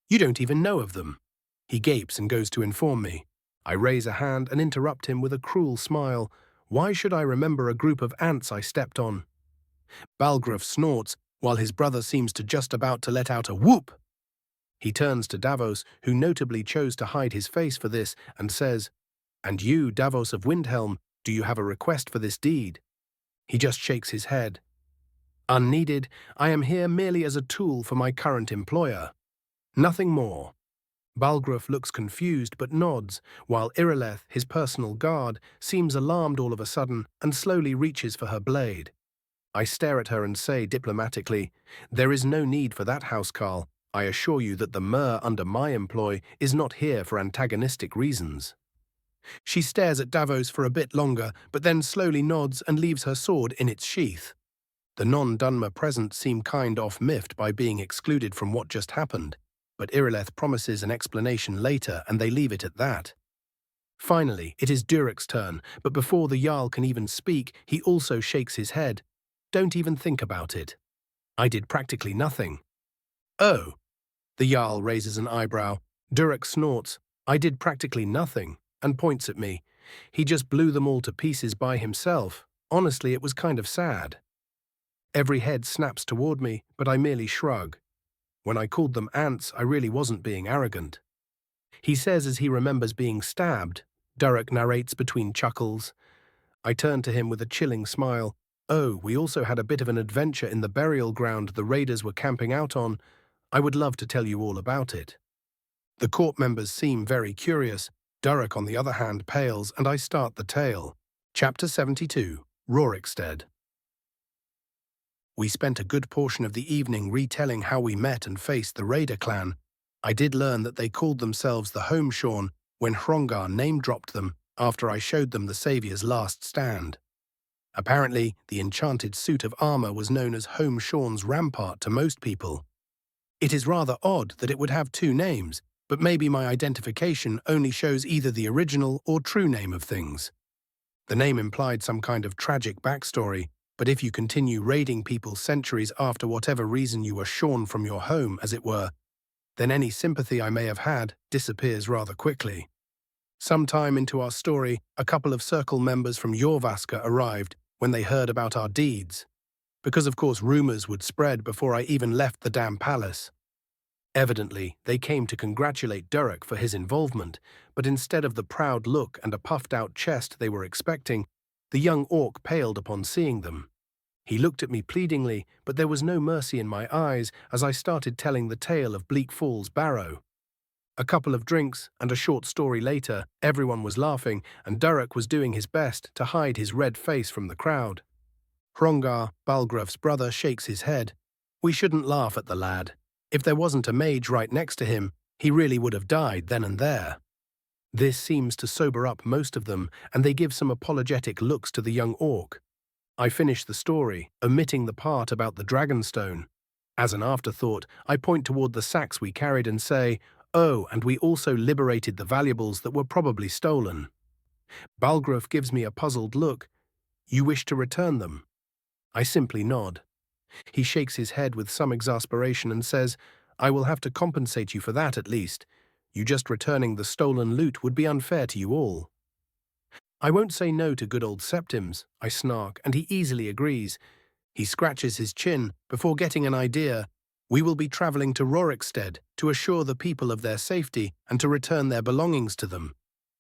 "You don't even know of them." He gapes and goes to inform me. I raise a hand and interrupt him with a cruel smile. Why should I remember a group of ants I stepped on? Balgruuf snorts, while his brother seems to just about to let out a whoop. He turns to Davos, who notably chose to hide his face for this, and says, "And you, Davos of Windhelm, do you have a request for this deed?" He just shakes his head. "Unneeded, I am here merely as a tool for my current employer. Nothing more." Balgruuf looks confused but nods, while Irileth, his personal guard, seems alarmed all of a sudden and slowly reaches for her blade. I stare at her and say diplomatically, "There is no need for that, housecarl. I assure you that the mer under my employ is not here for antagonistic reasons." She stares at Davos for a bit longer, but then slowly nods and leaves her sword in its sheath. The non-Dunmer present seem kind of miffed by being excluded from what just happened, but Irileth promises an explanation later and they leave it at that. Finally, it is Durik's turn, but before the Jarl can even speak, he also shakes his head. "Don't even think about it. I did practically nothing." "Oh." The Jarl raises an eyebrow. Durik snorts, "I did practically nothing," and points at me. "He just blew them all to pieces by himself. Honestly, it was kind of sad." Every head snaps toward me, but I merely shrug. When I called them ants, I really wasn't being arrogant. He says as he remembers being stabbed. Durik narrates between chuckles. I turn to him with a chilling smile. "Oh, we also had a bit of an adventure in the burial ground the raiders were camping out on. I would love to tell you all about it." The court members seem very curious. Durik, on the other hand, pales, and I start the tale. Chapter 72, Rorikstead. We spent a good portion of the evening retelling how we met and faced the Raider clan. I did learn that they called themselves the Homeshorn when Hrongar name-dropped them after I showed them the Saviour's last stand. Apparently, the enchanted suit of armor was known as Homeshorn's Rampart to most people. It is rather odd that it would have 2 names, but maybe my identification only shows either the original or true name of things. The name implied some kind of tragic backstory, but if you continue raiding people centuries after whatever reason you were shorn from your home, as it were, then any sympathy I may have had disappears rather quickly. Sometime into our story, a couple of Circle members from Jorvaska arrived when they heard about our deeds, because of course rumors would spread before I even left the damn palace. Evidently, they came to congratulate Durik for his involvement, but instead of the proud look and a puffed-out chest they were expecting, the young orc paled upon seeing them. He looked at me pleadingly, but there was no mercy in my eyes as I started telling the tale of Bleak Falls Barrow. A couple of drinks and a short story later, everyone was laughing, and Durik was doing his best to hide his red face from the crowd. Hrongar, Balgruuf's brother, shakes his head. "We shouldn't laugh at the lad. If there wasn't a mage right next to him, He really would have died then and there. This seems to sober up most of them, and they give some apologetic looks to the young orc. I finish the story, omitting the part about the dragonstone. As an afterthought, I point toward the sacks we carried and say, "Oh, and we also liberated the valuables that were probably stolen." Balgruf gives me a puzzled look. "You wish to return them?" I simply nod. He shakes his head with some exasperation and says, "I will have to compensate you for that at least. You just returning the stolen loot would be unfair to you all." "I won't say no to good old Septims," I snark, and he easily agrees. He scratches his chin before getting an idea. "We will be traveling to Rorikstead to assure the people of their safety and to return their belongings to them.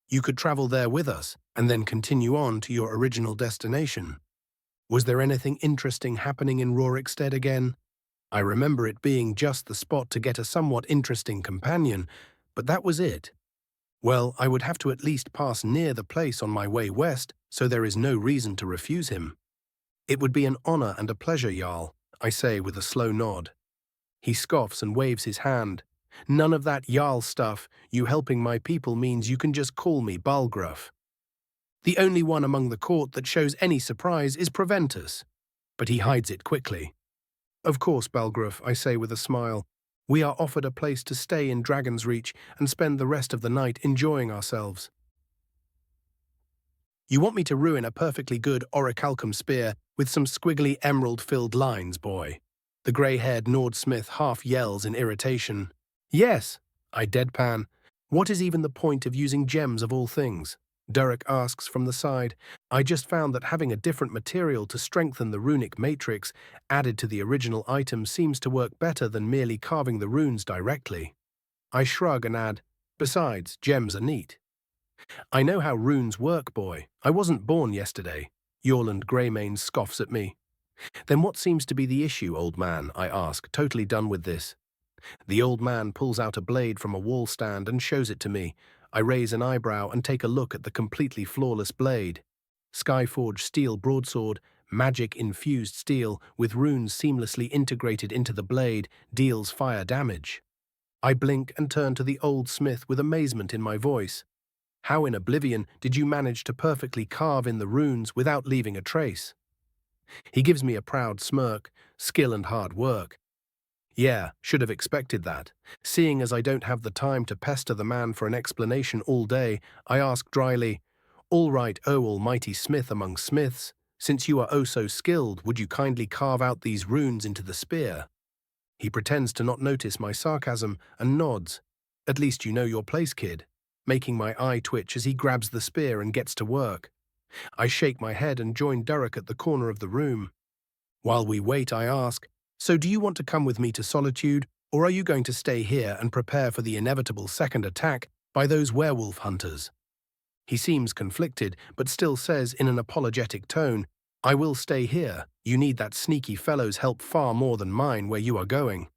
You could travel there with us and then continue on to your original destination." Was there anything interesting happening in Rorikstead again? I remember it being just the spot to get a somewhat interesting companion, but that was it. Well, I would have to at least pass near the place on my way west, so there is no reason to refuse him. "It would be an honor and a pleasure, Jarl," I say with a slow nod. He scoffs and waves his hand. "None of that Jarl stuff. You helping my people means you can just call me Balgruf. The only one among the court that shows any surprise is Proventus." But he hides it quickly. "Of course, Balgruf," I say with a smile. "We are offered a place to stay in Dragon's Reach and spend the rest of the night enjoying ourselves." "You want me to ruin a perfectly good orichalcum spear with some squiggly emerald-filled lines, boy?" The grey-haired Nordsmith half yells in irritation. "Yes," I deadpan. "What is even the point of using gems of all things?" Durek asks from the side. "I just found that having a different material to strengthen the runic matrix added to the original item seems to work better than merely carving the runes directly." I shrug and add, "Besides, gems are neat." "I know how runes work, boy. I wasn't born yesterday." Yorland Greymane scoffs at me. "Then what seems to be the issue, old man?" I ask, totally done with this. The old man pulls out a blade from a wall stand and shows it to me. I raise an eyebrow and take a look at the completely flawless blade. Skyforged steel broadsword, magic-infused steel, with runes seamlessly integrated into the blade, deals fire damage. I blink and turn to the old smith with amazement in my voice. "How in Oblivion did you manage to perfectly carve in the runes without leaving a trace?" He gives me a proud smirk. "Skill and hard work." Yeah, should have expected that. Seeing as I don't have the time to pester the man for an explanation all day, I ask dryly, "All right, oh almighty smith among smiths, since you are oh so skilled, would you kindly carve out these runes into the spear?" He pretends to not notice my sarcasm and nods. "At least you know your place, kid," making my eye twitch as he grabs the spear and gets to work. I shake my head and join Durek at the corner of the room. While we wait, I ask, "So do you want to come with me to Solitude, or are you going to stay here and prepare for the inevitable second attack by those werewolf hunters?" He seems conflicted, but still says in an apologetic tone, "I will stay here. You need that sneaky fellow's help far more than mine where you are going."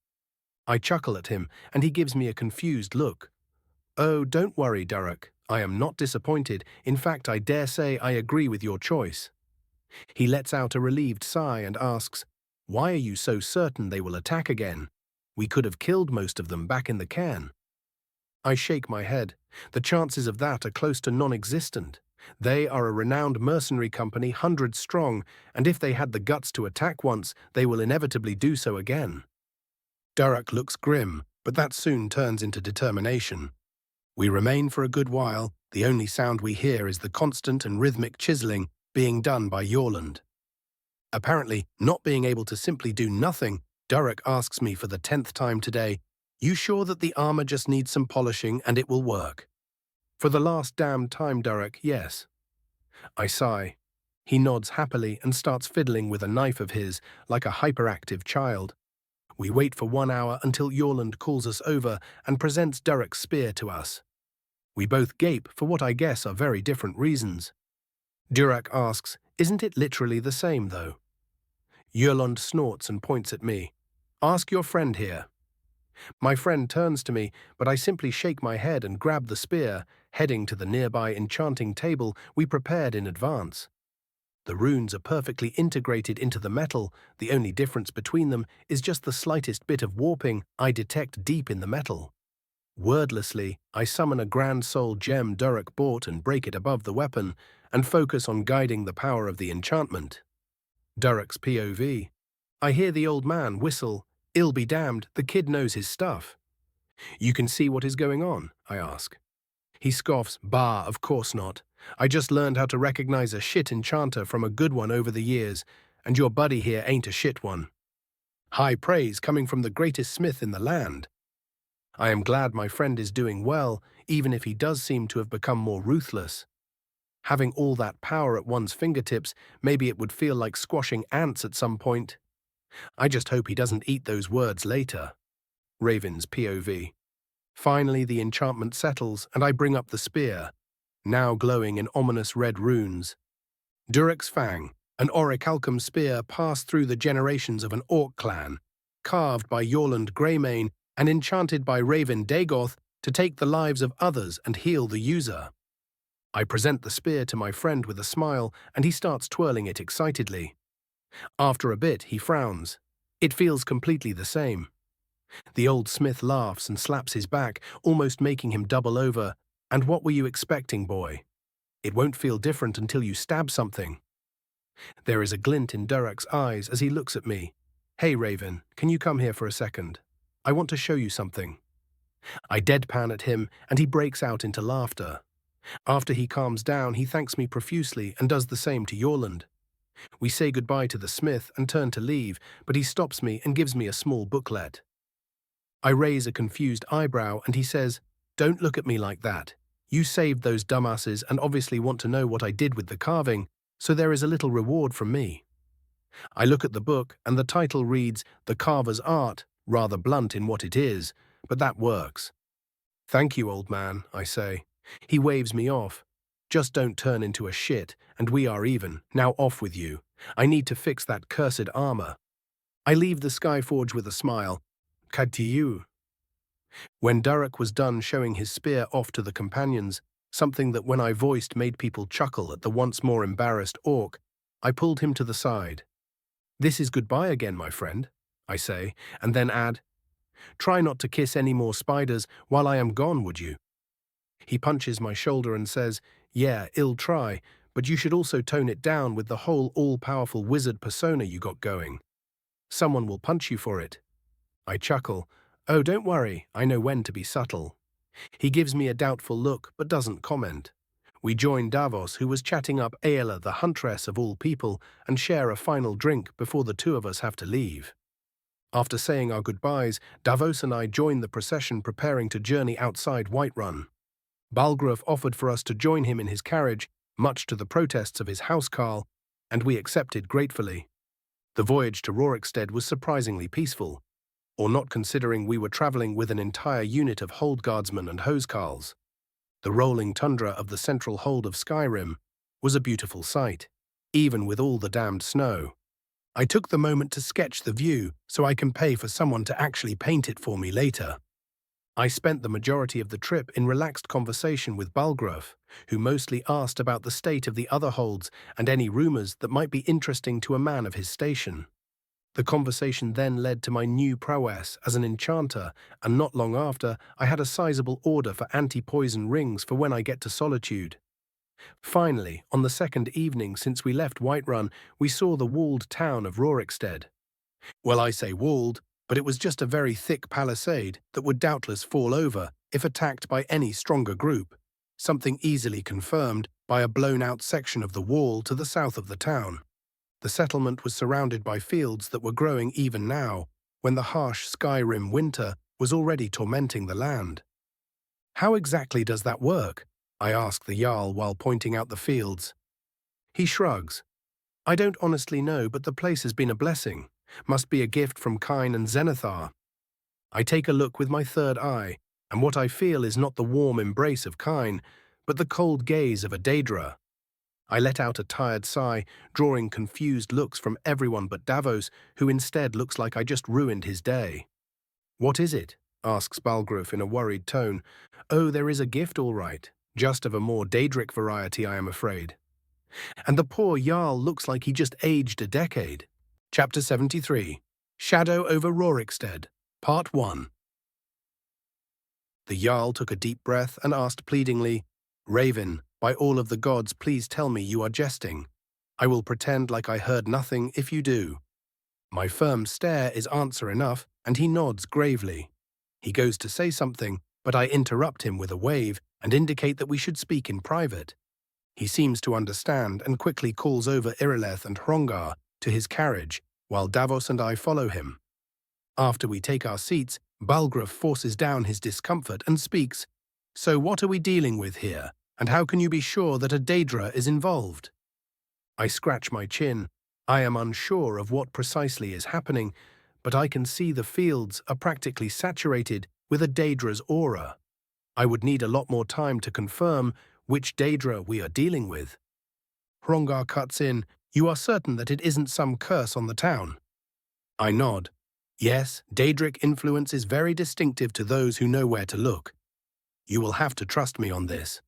I chuckle at him, and he gives me a confused look. "Oh, don't worry, Durek. I am not disappointed. In fact, I dare say I agree with your choice." He lets out a relieved sigh and asks, "Why are you so certain they will attack again? We could have killed most of them back in the cairn." I shake my head. The chances of that are close to non-existent. They are a renowned mercenary company, hundreds strong, and if they had the guts to attack once, they will inevitably do so again. Durek looks grim, but that soon turns into determination. We remain for a good while. The only sound we hear is the constant and rhythmic chiseling being done by Yorland. Apparently, not being able to simply do nothing, Durek asks me for the 10th time today, "You sure that the armor just needs some polishing and it will work?" "For the last damn time, Durek, yes." I sigh. He nods happily and starts fiddling with a knife of his like a hyperactive child. We wait for 1 hour until Yorland calls us over and presents Durek's spear to us. We both gape for what I guess are very different reasons. Durek asks, "Isn't it literally the same, though?" Yorland snorts and points at me. "Ask your friend here." My friend turns to me, but I simply shake my head and grab the spear, heading to the nearby enchanting table we prepared in advance. The runes are perfectly integrated into the metal. The only difference between them is just the slightest bit of warping I detect deep in the metal. Wordlessly, I summon a grand soul gem Durek bought and break it above the weapon, and focus on guiding the power of the enchantment. Durek's POV. I hear the old man whistle. Ill be damned, the kid knows his stuff. You can see what is going on, I ask. He scoffs, bah, of course not. I just learned how to recognize a shit enchanter from a good one over the years, and your buddy here ain't a shit one. High praise coming from the greatest smith in the land. I am glad my friend is doing well, even if he does seem to have become more ruthless. Having all that power at one's fingertips, maybe it would feel like squashing ants at some point. I just hope he doesn't eat those words later. Raven's POV. Finally, the enchantment settles, and I bring up the spear, now glowing in ominous red runes. Durek's Fang, an orichalcum spear passed through the generations of an orc clan, carved by Yorland Greymane and enchanted by Raven Dagoth to take the lives of others and heal the user. I present the spear to my friend with a smile, and he starts twirling it excitedly. After a bit, he frowns. It feels completely the same. The old smith laughs and slaps his back, almost making him double over. And what were you expecting, boy? It won't feel different until you stab something. There is a glint in Durek's eyes as he looks at me. Hey, Raven, can you come here for a second? I want to show you something. I deadpan at him, and he breaks out into laughter. After he calms down, he thanks me profusely and does the same to Yorland. We say goodbye to the smith and turn to leave, but he stops me and gives me a small booklet. I raise a confused eyebrow, and he says, "Don't look at me like that. You saved those dumbasses and obviously want to know what I did with the carving, so there is a little reward from me." I look at the book, and the title reads, "The Carver's Art," rather blunt in what it is, but that works. "Thank you, old man," I say. He waves me off. "Just don't turn into a shit, and we are even. Now off with you. I need to fix that cursed armor." I leave the Skyforge with a smile. Cad to you. When Durek was done showing his spear off to the companions, something that when I voiced made people chuckle at the once more embarrassed orc, I pulled him to the side. "This is goodbye again, my friend," I say, and then add, "Try not to kiss any more spiders while I am gone, would you?" He punches my shoulder and says, "Yeah, ill try, but you should also tone it down with the whole all-powerful wizard persona you got going. Someone will punch you for it." I chuckle. "Oh, don't worry, I know when to be subtle." He gives me a doubtful look, but doesn't comment. We join Davos, who was chatting up Aela, the huntress of all people, and share a final drink before the two of us have to leave. After saying our goodbyes, Davos and I join the procession preparing to journey outside Whiterun. Balgruuf offered for us to join him in his carriage, much to the protests of his housecarl, and we accepted gratefully. The voyage to Rorikstead was surprisingly peaceful, or not considering we were travelling with an entire unit of holdguardsmen and housecarls. The rolling tundra of the central hold of Skyrim was a beautiful sight, even with all the damned snow. I took the moment to sketch the view so I can pay for someone to actually paint it for me later. I spent the majority of the trip in relaxed conversation with Balgruuf, who mostly asked about the state of the other holds and any rumours that might be interesting to a man of his station. The conversation then led to my new prowess as an enchanter, and not long after, I had a sizable order for anti-poison rings for when I get to Solitude. Finally, on the second evening since we left Whiterun, we saw the walled town of Rorikstead. Well, I say walled, but it was just a very thick palisade that would doubtless fall over if attacked by any stronger group, something easily confirmed by a blown-out section of the wall to the south of the town. The settlement was surrounded by fields that were growing even now, when the harsh Skyrim winter was already tormenting the land. "How exactly does that work?" I ask the Jarl while pointing out the fields. He shrugs. "I don't honestly know, but the place has been a blessing. Must be a gift from Kine and Zenithar." I take a look with my third eye, and what I feel is not the warm embrace of Kine, but the cold gaze of a Daedra. I let out a tired sigh, drawing confused looks from everyone but Davos, who instead looks like I just ruined his day. "What is it?" asks Balgruuf in a worried tone. "Oh, there is a gift all right, just of a more Daedric variety, I am afraid." And the poor Jarl looks like he just aged a decade. Chapter 73. Shadow over Rorikstead, Part 1. The Jarl took a deep breath and asked pleadingly, "Raven, by all of the gods, please tell me you are jesting. I will pretend like I heard nothing if you do." My firm stare is answer enough, and he nods gravely. He goes to say something, but I interrupt him with a wave and indicate that we should speak in private. He seems to understand and quickly calls over Irileth and Hrongar to his carriage, while Davos and I follow him. After we take our seats, Balgruuf forces down his discomfort and speaks, "So what are we dealing with here, and how can you be sure that a Daedra is involved?" I scratch my chin. I am unsure of what precisely is happening, but I can see the fields are practically saturated with a Daedra's aura. I would need a lot more time to confirm which Daedra we are dealing with. Hrongar cuts in, "You are certain that it isn't some curse on the town?" I nod. Yes, Daedric influence is very distinctive to those who know where to look. You will have to trust me on this.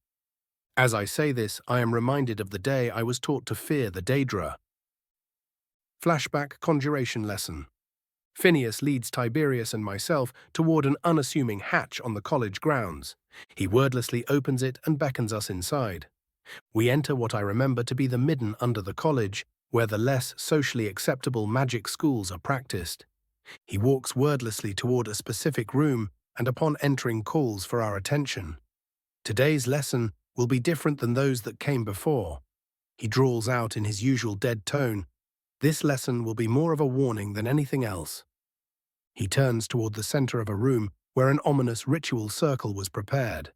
As I say this, I am reminded of the day I was taught to fear the Daedra. Flashback conjuration lesson. Phineas leads Tiberius and myself toward an unassuming hatch on the college grounds. He wordlessly opens it and beckons us inside. We enter what I remember to be the midden under the college, where the less socially acceptable magic schools are practiced. He walks wordlessly toward a specific room and upon entering calls for our attention. Today's lesson will be different than those that came before. He drawls out in his usual dead tone, "This lesson will be more of a warning than anything else." He turns toward the center of a room where an ominous ritual circle was prepared.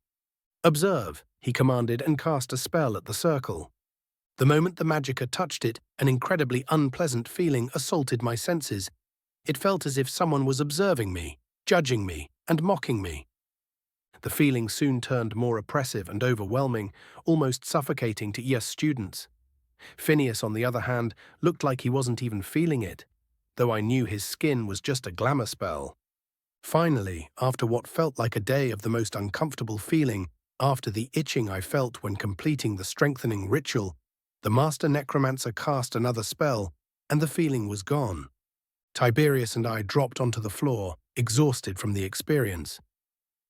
"Observe," he commanded and cast a spell at the circle. The moment the magicka touched it, an incredibly unpleasant feeling assaulted my senses. It felt as if someone was observing me, judging me, and mocking me. The feeling soon turned more oppressive and overwhelming, almost suffocating to ES students. Phineas, on the other hand, looked like he wasn't even feeling it, though I knew his skin was just a glamour spell. Finally, after what felt like a day of the most uncomfortable feeling, after the itching I felt when completing the strengthening ritual, the master necromancer cast another spell, and the feeling was gone. Tiberius and I dropped onto the floor, exhausted from the experience.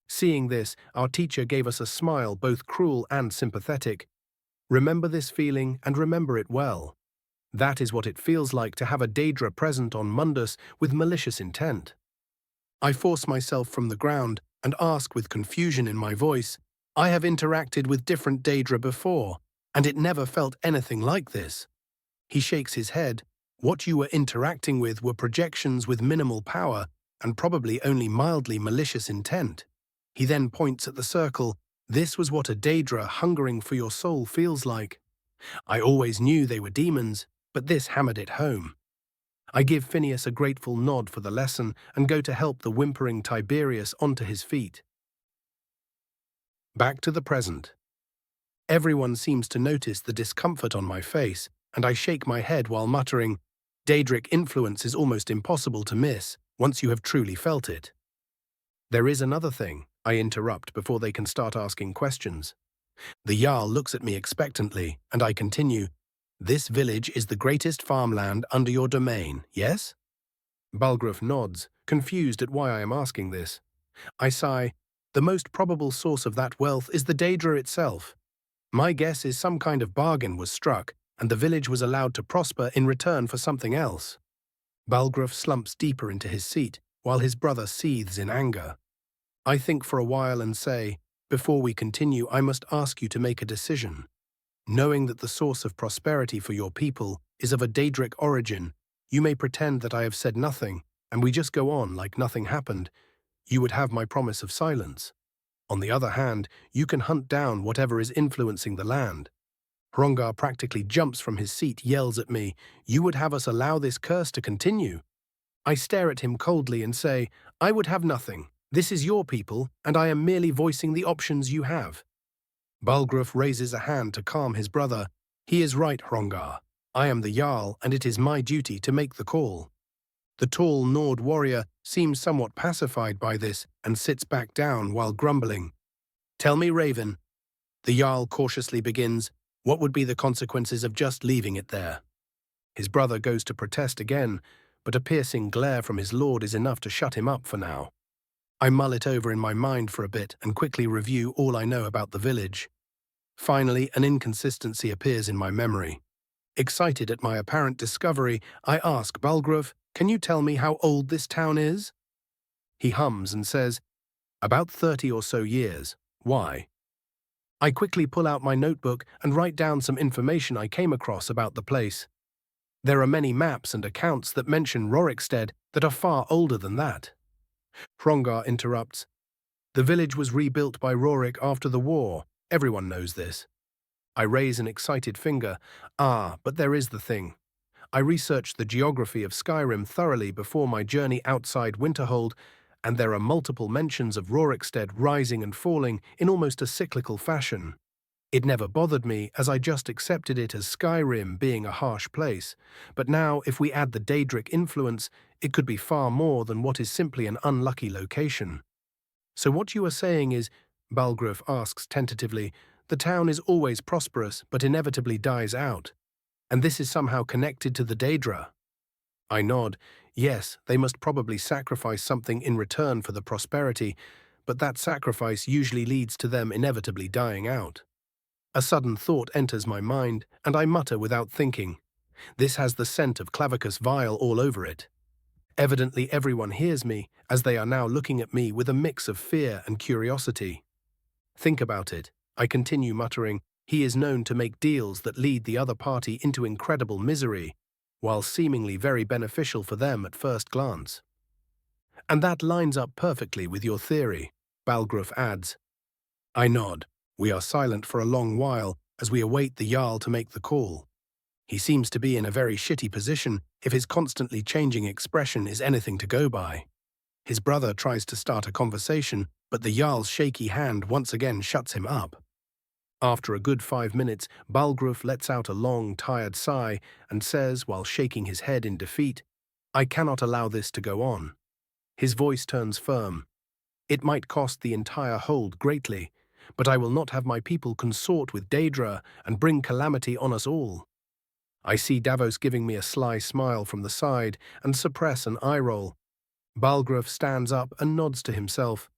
Seeing this, our teacher gave us a smile both cruel and sympathetic. "Remember this feeling and remember it well. That is what it feels like to have a Daedra present on Mundus with malicious intent." I force myself from the ground and ask with confusion in my voice, "I have interacted with different Daedra before, and it never felt anything like this." He shakes his head. "What you were interacting with were projections with minimal power and probably only mildly malicious intent." He then points at the circle. "This was what a Daedra hungering for your soul feels like. I always knew they were demons, but this hammered it home." I give Phineas a grateful nod for the lesson and go to help the whimpering Tiberius onto his feet. Back to the present. Everyone seems to notice the discomfort on my face, and I shake my head while muttering, "Daedric influence is almost impossible to miss once you have truly felt it." "There is another thing," I interrupt before they can start asking questions. The Jarl looks at me expectantly, and I continue, "This village is the greatest farmland under your domain, yes?" Balgruuf nods, confused at why I am asking this. I sigh, "The most probable source of that wealth is the Daedra itself. My guess is some kind of bargain was struck, and the village was allowed to prosper in return for something else." Balgruuf slumps deeper into his seat, while his brother seethes in anger. I think for a while and say, "Before we continue, I must ask you to make a decision. Knowing that the source of prosperity for your people is of a Daedric origin, you may pretend that I have said nothing, and we just go on like nothing happened. You would have my promise of silence. On the other hand, you can hunt down whatever is influencing the land." Hrongar practically jumps from his seat, yells at me, "You would have us allow this curse to continue?" I stare at him coldly and say, "I would have nothing. This is your people, and I am merely voicing the options you have." Balgruuf raises a hand to calm his brother. "He is right, Hrongar. I am the Jarl, and it is my duty to make the call." The tall Nord warrior seems somewhat pacified by this and sits back down while grumbling. "Tell me, Raven." The Jarl cautiously begins, "What would be the consequences of just leaving it there?" His brother goes to protest again, but a piercing glare from his lord is enough to shut him up for now. I mull it over in my mind for a bit and quickly review all I know about the village. Finally, an inconsistency appears in my memory. Excited at my apparent discovery, I ask Balgruf, "Can you tell me how old this town is?" He hums and says, "About 30 or so years. Why?" I quickly pull out my notebook and write down some information I came across about the place. There are many maps and accounts that mention Rorikstead that are far older than that. Hrongar interrupts, "The village was rebuilt by Rorik after the war. Everyone knows this." I raise an excited finger. But there is the thing. I researched the geography of Skyrim thoroughly before my journey outside Winterhold, and there are multiple mentions of Rorikstead rising and falling in almost a cyclical fashion. It never bothered me, as I just accepted it as Skyrim being a harsh place, but now if we add the Daedric influence, it could be far more than what is simply an unlucky location. "So what you are saying is," Balgruf asks tentatively, "the town is always prosperous but inevitably dies out, and this is somehow connected to the Daedra?" I nod. Yes, they must probably sacrifice something in return for the prosperity, but that sacrifice usually leads to them inevitably dying out. A sudden thought enters my mind, and I mutter without thinking. This has the scent of Clavicus Vile all over it. Evidently everyone hears me, as they are now looking at me with a mix of fear and curiosity. Think about it, I continue muttering. He is known to make deals that lead the other party into incredible misery, while seemingly very beneficial for them at first glance. And that lines up perfectly with your theory, Balgruf adds. I nod. We are silent for a long while as we await the Jarl to make the call. He seems to be in a very shitty position if his constantly changing expression is anything to go by. His brother tries to start a conversation, but the Jarl's shaky hand once again shuts him up. After a good 5 minutes, Balgruf lets out a long, tired sigh and says, while shaking his head in defeat, "I cannot allow this to go on." His voice turns firm. "It might cost the entire hold greatly, but I will not have my people consort with Daedra and bring calamity on us all." I see Davos giving me a sly smile from the side and suppress an eye roll. Balgruf stands up and nods to himself.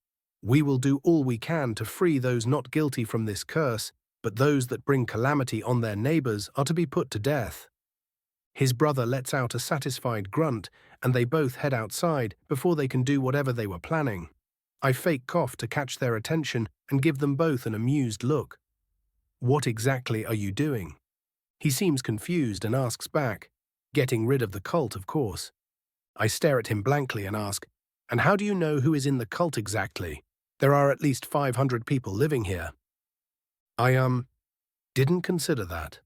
"We will do all we can to free those not guilty from this curse, but those that bring calamity on their neighbors are to be put to death." His brother lets out a satisfied grunt, and they both head outside before they can do whatever they were planning. I fake cough to catch their attention and give them both an amused look. "What exactly are you doing?" He seems confused and asks back. "Getting rid of the cult, of course." I stare at him blankly and ask, "And how do you know who is in the cult exactly? There are at least 500 people living here." I didn't consider that."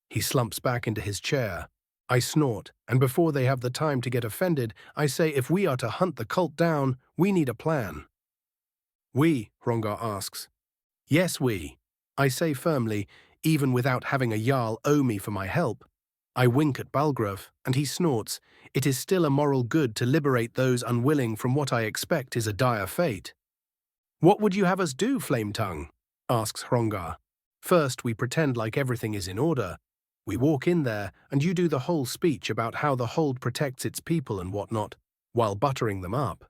He slumps back into his chair. I snort, and before they have the time to get offended, I say if we are to hunt the cult down, we need a plan. "We?" Hrongar asks. "Yes, we," I say firmly, even without having a Jarl owe me for my help. I wink at Balgruf, and he snorts. "It is still a moral good to liberate those unwilling from what I expect is a dire fate." "What would you have us do, Flametongue?" asks Hrongar. "First, we pretend like everything is in order. We walk in there, and you do the whole speech about how the hold protects its people and whatnot, while buttering them up."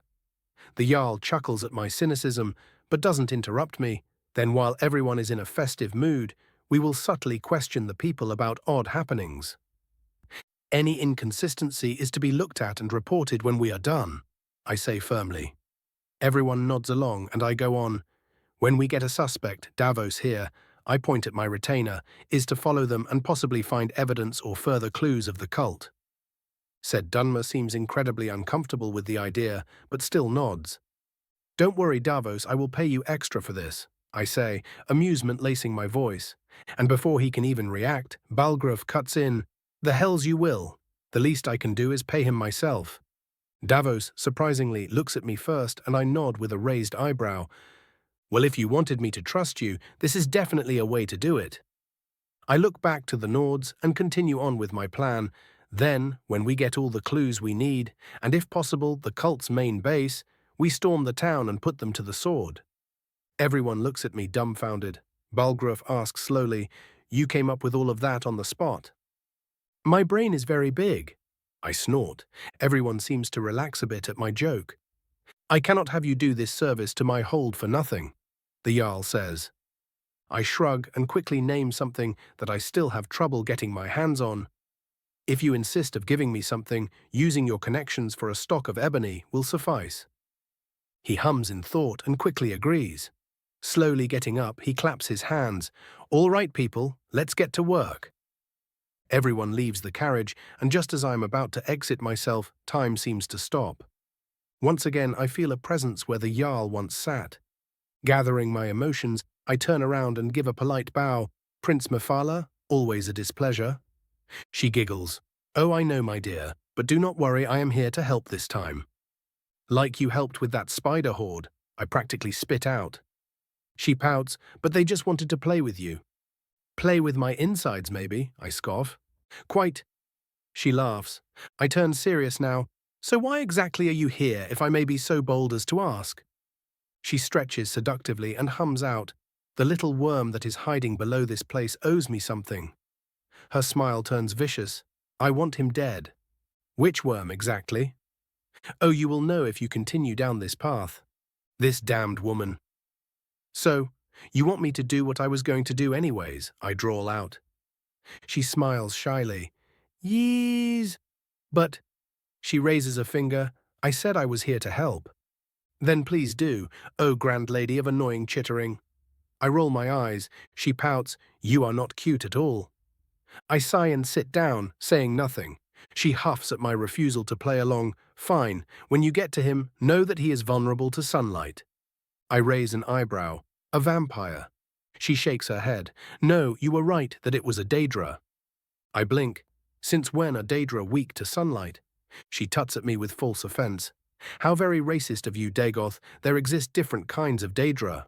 The Jarl chuckles at my cynicism, but doesn't interrupt me. Then, while everyone is in a festive mood, we will subtly question the people about odd happenings. "Any inconsistency is to be looked at and reported when we are done," I say firmly. Everyone nods along, and I go on. "When we get a suspect, Davos here," I point at my retainer, "is to follow them and possibly find evidence or further clues of the cult." Said Dunmer seems incredibly uncomfortable with the idea, but still nods. "Don't worry, Davos, I will pay you extra for this," I say, amusement lacing my voice. And before he can even react, Balgruf cuts in, "The hells you will. The least I can do is pay him myself." Davos, surprisingly, looks at me first, and I nod with a raised eyebrow. "Well, if you wanted me to trust you, this is definitely a way to do it." I look back to the Nords and continue on with my plan. Then, when we get all the clues we need, and if possible the cult's main base, we storm the town and put them to the sword. Everyone looks at me dumbfounded. Balgruf asks slowly, "You came up with all of that on the spot?" "My brain is very big." I snort. Everyone seems to relax a bit at my joke. I cannot have you do this service to my hold for nothing, the Jarl says. I shrug and quickly name something that I still have trouble getting my hands on. If you insist of giving me something, using your connections for a stock of ebony will suffice. He hums in thought and quickly agrees. Slowly getting up, he claps his hands. All right, people, let's get to work. Everyone leaves the carriage, and just as I am about to exit myself, time seems to stop. Once again, I feel a presence where the Jarl once sat. Gathering my emotions, I turn around and give a polite bow. Prince Mephala, always a displeasure. She giggles. Oh, I know, my dear, but do not worry, I am here to help this time. Like you helped with that spider horde, I practically spit out. She pouts, but they just wanted to play with you. Play with my insides, maybe, I scoff. Quite. She laughs. I turn serious now. So why exactly are you here, if I may be so bold as to ask? She stretches seductively and hums out. The little worm that is hiding below this place owes me something. Her smile turns vicious. I want him dead. Which worm exactly? Oh, you will know if you continue down this path. This damned woman. So, you want me to do what I was going to do anyways, I drawl out. She smiles shyly. Yees. But, she raises a finger, I said I was here to help. Then please do, oh grand lady of annoying chittering. I roll my eyes. She pouts, you are not cute at all. I sigh and sit down, saying nothing. She huffs at my refusal to play along. Fine, when you get to him, know that he is vulnerable to sunlight. I raise an eyebrow. A vampire. She shakes her head. No, you were right that it was a Daedra. I blink. Since when are Daedra weak to sunlight? She tuts at me with false offense. How very racist of you, Dagoth. There exist different kinds of Daedra.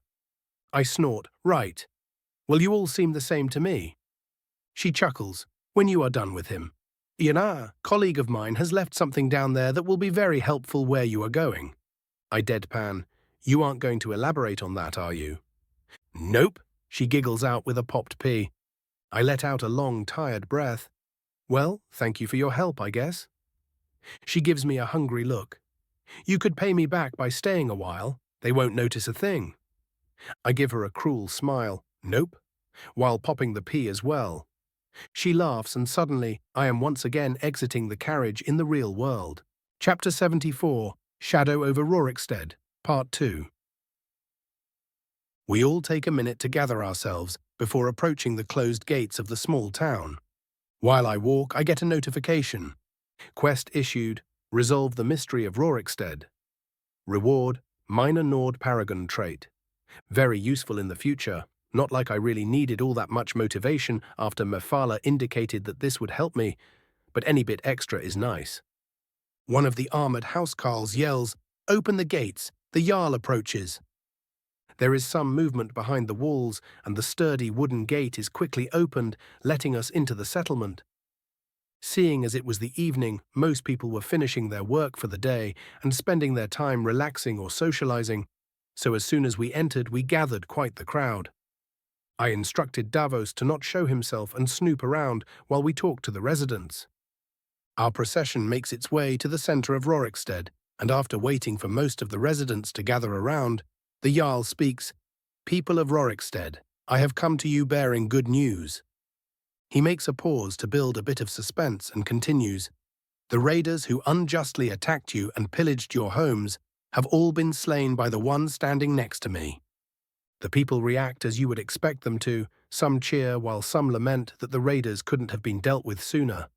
I snort. Right. Well, you all seem the same to me. She chuckles. When you are done with him. Yana, colleague of mine, has left something down there that will be very helpful where you are going. I deadpan. You aren't going to elaborate on that, are you? Nope, she giggles out with a popped pea. I let out a long, tired breath. Well, thank you for your help, I guess. She gives me a hungry look. You could pay me back by staying a while. They won't notice a thing. I give her a cruel smile. Nope. While popping the pea as well. She laughs, and suddenly I am once again exiting the carriage in the real world. Chapter 74, Shadow over Rorikstead, Part 2. We all take a minute to gather ourselves before approaching the closed gates of the small town. While I walk, I get a notification. Quest issued, resolve the mystery of Rorikstead. Reward, minor Nord Paragon trait. Very useful in the future, not like I really needed all that much motivation after Mephala indicated that this would help me, but any bit extra is nice. One of the armored housecarls yells, "Open the gates, the Jarl approaches." There is some movement behind the walls, and the sturdy wooden gate is quickly opened, letting us into the settlement. Seeing as it was the evening, most people were finishing their work for the day and spending their time relaxing or socializing, so as soon as we entered, we gathered quite the crowd. I instructed Davos to not show himself and snoop around while we talked to the residents. Our procession makes its way to the center of Rorikstead, and after waiting for most of the residents to gather around, the Jarl speaks, "People of Rorikstead, I have come to you bearing good news." He makes a pause to build a bit of suspense and continues, "The raiders who unjustly attacked you and pillaged your homes have all been slain by the one standing next to me." The people react as you would expect them to, some cheer while some lament that the raiders couldn't have been dealt with sooner.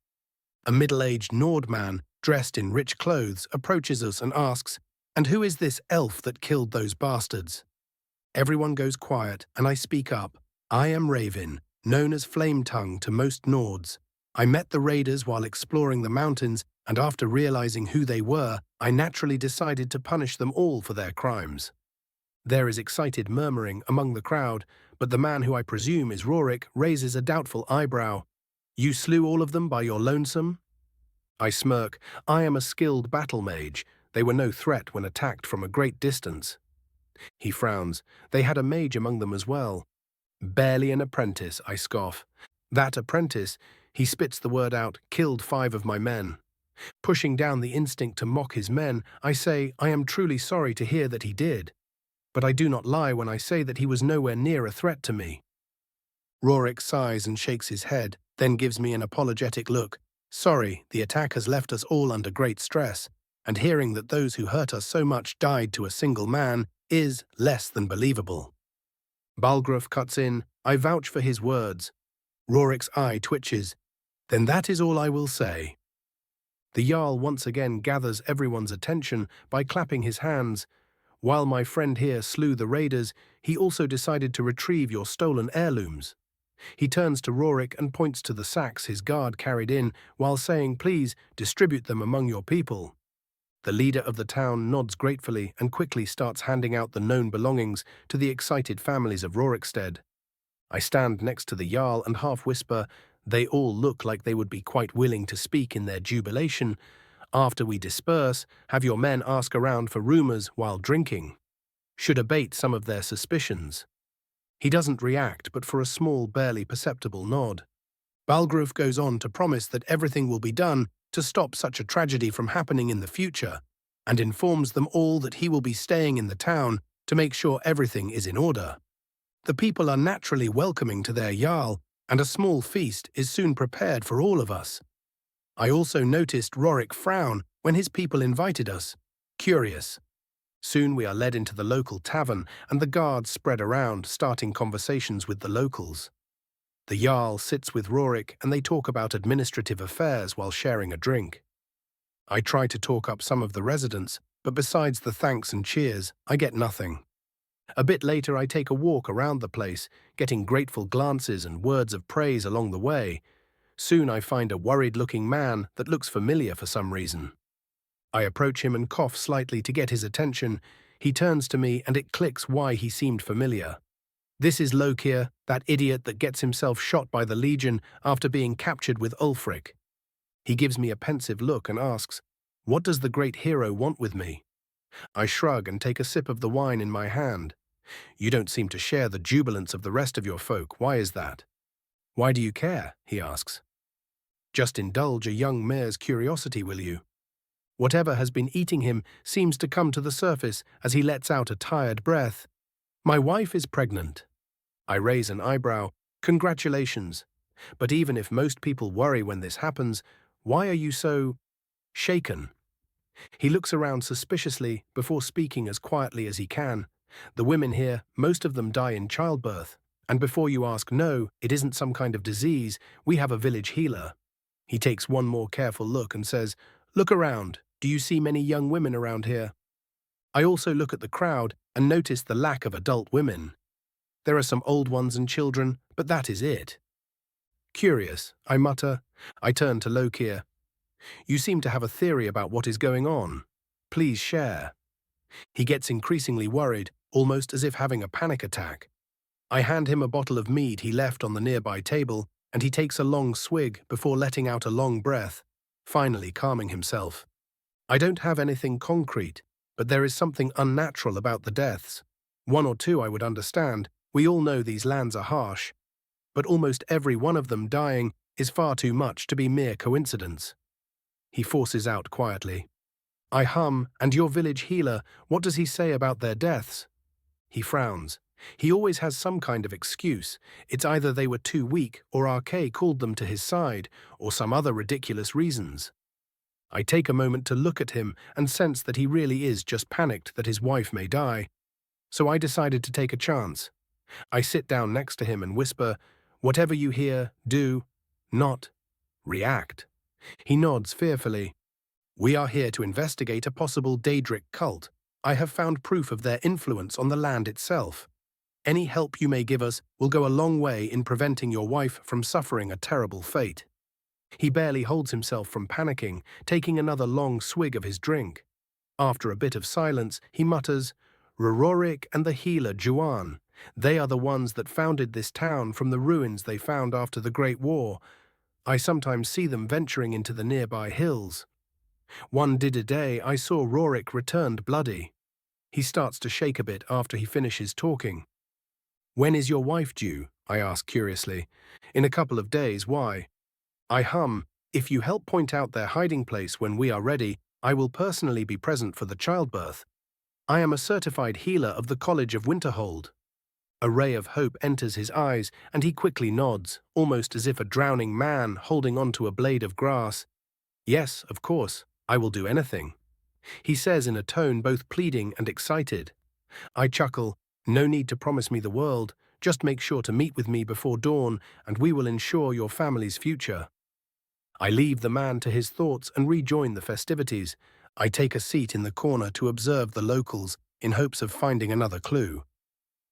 A middle-aged Nord man, dressed in rich clothes, approaches us and asks, "And who is this elf that killed those bastards?" Everyone goes quiet, and I speak up. I am Raven, known as Flame Tongue to most Nords. I met the raiders while exploring the mountains, and after realizing who they were, I naturally decided to punish them all for their crimes. There is excited murmuring among the crowd, but the man who I presume is Rorik raises a doubtful eyebrow. "You slew all of them by your lonesome?" I smirk. I am a skilled battle mage. They were no threat when attacked from a great distance. He frowns. They had a mage among them as well. "Barely an apprentice," I scoff. "That apprentice," he spits the word out, "killed 5 of my men." Pushing down the instinct to mock his men, I say, I am truly sorry to hear that he did. But I do not lie when I say that he was nowhere near a threat to me. Rorik sighs and shakes his head, then gives me an apologetic look. Sorry, the attack has left us all under great stress, and hearing that those who hurt us so much died to a single man is less than believable. Balgruuf cuts in, I vouch for his words. Rorik's eye twitches. Then that is all I will say. The Jarl once again gathers everyone's attention by clapping his hands. While my friend here slew the raiders, he also decided to retrieve your stolen heirlooms. He turns to Rorik and points to the sacks his guard carried in, while saying, please, distribute them among your people. The leader of the town nods gratefully and quickly starts handing out the known belongings to the excited families of Rorikstead. I stand next to the Jarl and half whisper, they all look like they would be quite willing to speak in their jubilation. After we disperse, have your men ask around for rumors while drinking. Should abate some of their suspicions. He doesn't react, but for a small, barely perceptible nod. Balgruuf goes on to promise that everything will be done to stop such a tragedy from happening in the future, and informs them all that he will be staying in the town to make sure everything is in order. The people are naturally welcoming to their Jarl, and a small feast is soon prepared for all of us. I also noticed Rorik frown when his people invited us. Curious. Soon we are led into the local tavern, and the guards spread around, starting conversations with the locals. The Jarl sits with Rorik, and they talk about administrative affairs while sharing a drink. I try to talk up some of the residents, but besides the thanks and cheers, I get nothing. A bit later I take a walk around the place, getting grateful glances and words of praise along the way. Soon I find a worried-looking man that looks familiar for some reason. I approach him and cough slightly to get his attention. He turns to me and it clicks why he seemed familiar. This is Lokir, that idiot that gets himself shot by the Legion after being captured with Ulfric. He gives me a pensive look and asks, what does the great hero want with me? I shrug and take a sip of the wine in my hand. You don't seem to share the jubilance of the rest of your folk. Why is that? Why do you care? He asks. Just indulge a young mare's curiosity, will you? Whatever has been eating him seems to come to the surface as he lets out a tired breath. My wife is pregnant. I raise an eyebrow. Congratulations. But even if most people worry when this happens, why are you so shaken? He looks around suspiciously before speaking as quietly as he can. The women here, most of them die in childbirth. And before you ask, no, it isn't some kind of disease. We have a village healer. He takes one more careful look and says, look around. Do you see many young women around here? I also look at the crowd and notice the lack of adult women. There are some old ones and children, but that is it. Curious, I mutter. I turn to Lokir. You seem to have a theory about what is going on. Please share. He gets increasingly worried, almost as if having a panic attack. I hand him a bottle of mead he left on the nearby table, and he takes a long swig before letting out a long breath, finally calming himself. I don't have anything concrete, but there is something unnatural about the deaths. One or two I would understand. We all know these lands are harsh. But almost every one of them dying is far too much to be mere coincidence. He forces out quietly. I hum, and your village healer, what does he say about their deaths? He frowns. He always has some kind of excuse. It's either they were too weak, or Arkay called them to his side, or some other ridiculous reasons. I take a moment to look at him and sense that he really is just panicked that his wife may die. So I decided to take a chance. I sit down next to him and whisper, whatever you hear, do not react. He nods fearfully. We are here to investigate a possible Daedric cult. I have found proof of their influence on the land itself. Any help you may give us will go a long way in preventing your wife from suffering a terrible fate. He barely holds himself from panicking, taking another long swig of his drink. After a bit of silence, he mutters, Rorik and the healer Juan. They are the ones that founded this town from the ruins they found after the Great War. I sometimes see them venturing into the nearby hills. One day I saw Rorik returned bloody. He starts to shake a bit after he finishes talking. When is your wife due? I ask curiously. In a couple of days, why? I hum. If you help point out their hiding place when we are ready, I will personally be present for the childbirth. I am a certified healer of the College of Winterhold. A ray of hope enters his eyes, and he quickly nods, almost as if a drowning man holding onto a blade of grass. Yes, of course, I will do anything, he says in a tone both pleading and excited. I chuckle. No need to promise me the world, just make sure to meet with me before dawn, and we will ensure your family's future. I leave the man to his thoughts and rejoin the festivities. I take a seat in the corner to observe the locals in hopes of finding another clue.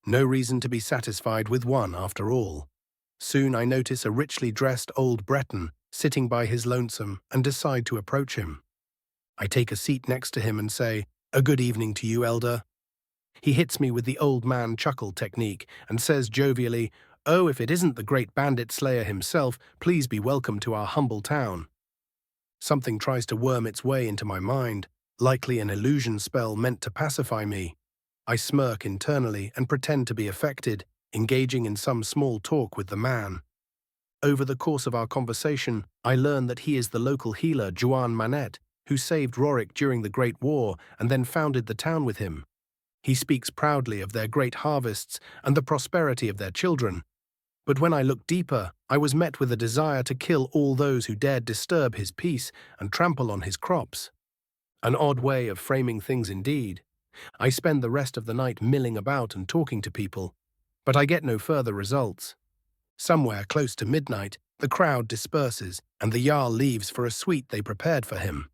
No reason to be satisfied with one after all. Soon I notice a richly dressed old Breton sitting by his lonesome and decide to approach him. I take a seat next to him and say, "A good evening to you, elder." He hits me with the old man chuckle technique and says jovially, "Oh, if it isn't the great bandit slayer himself, please be welcome to our humble town." Something tries to worm its way into my mind, likely an illusion spell meant to pacify me. I smirk internally and pretend to be affected, engaging in some small talk with the man. Over the course of our conversation, I learn that he is the local healer Juan Manet, who saved Rorik during the Great War and then founded the town with him. He speaks proudly of their great harvests and the prosperity of their children. But when I looked deeper, I was met with a desire to kill all those who dared disturb his peace and trample on his crops. An odd way of framing things indeed. I spend the rest of the night milling about and talking to people, but I get no further results. Somewhere close to midnight, the crowd disperses and the Jarl leaves for a suite they prepared for him.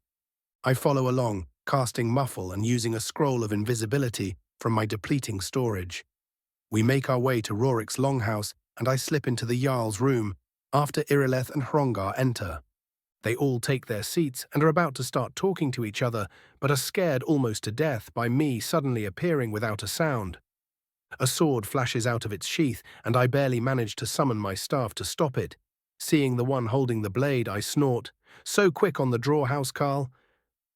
I follow along, casting muffle and using a scroll of invisibility from my depleting storage. We make our way to Rorik's longhouse, and I slip into the Jarl's room after Irileth and Hrongar enter. They all take their seats and are about to start talking to each other, but are scared almost to death by me suddenly appearing without a sound. A sword flashes out of its sheath, and I barely manage to summon my staff to stop it. Seeing the one holding the blade, I snort, "So quick on the draw, housecarl.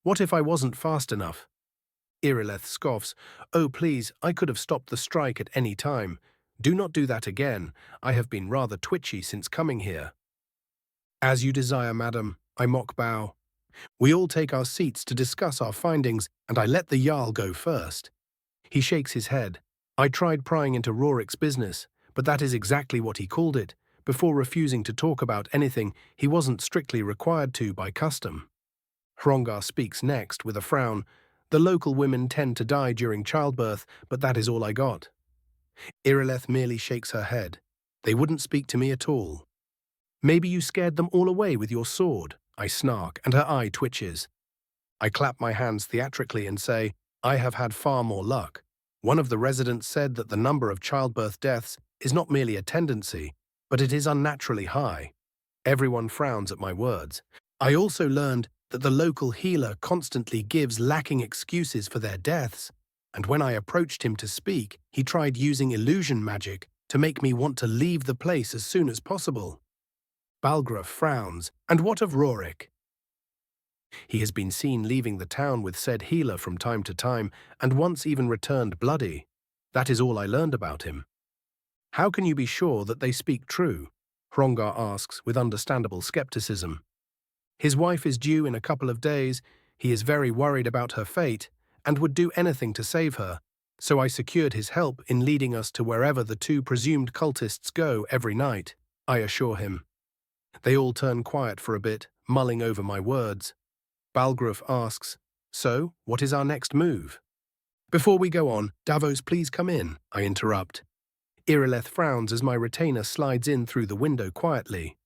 What if I wasn't fast enough?" Irileth scoffs, "Oh please, I could have stopped the strike at any time. Do not do that again. I have been rather twitchy since coming here." "As you desire, madam," I mock bow. We all take our seats to discuss our findings, and I let the Jarl go first. He shakes his head. I tried prying into Rorik's business, but that is exactly what he called it, before refusing to talk about anything he wasn't strictly required to by custom. Hrongar speaks next with a frown. "The local women tend to die during childbirth, but that is all I got." Irileth merely shakes her head. "They wouldn't speak to me at all." "Maybe you scared them all away with your sword," I snark, and her eye twitches. I clap my hands theatrically and say, "I have had far more luck. One of the residents said that the number of childbirth deaths is not merely a tendency, but it is unnaturally high." Everyone frowns at my words. I also learned that the local healer constantly gives lacking excuses for their deaths, and when I approached him to speak, he tried using illusion magic to make me want to leave the place as soon as possible. Balgruuf frowns. "And what of Rorik?" "He has been seen leaving the town with said healer from time to time, and once even returned bloody. That is all I learned about him." "How can you be sure that they speak true?" Hrongar asks with understandable skepticism. "His wife is due in a couple of days. He is very worried about her fate, and would do anything to save her, so I secured his help in leading us to wherever the two presumed cultists go every night," I assure him. They all turn quiet for a bit, mulling over my words. Balgruuf asks, "So, what is our next move?" "Before we go on, Davos, please come in," I interrupt. Irileth frowns as my retainer slides in through the window quietly.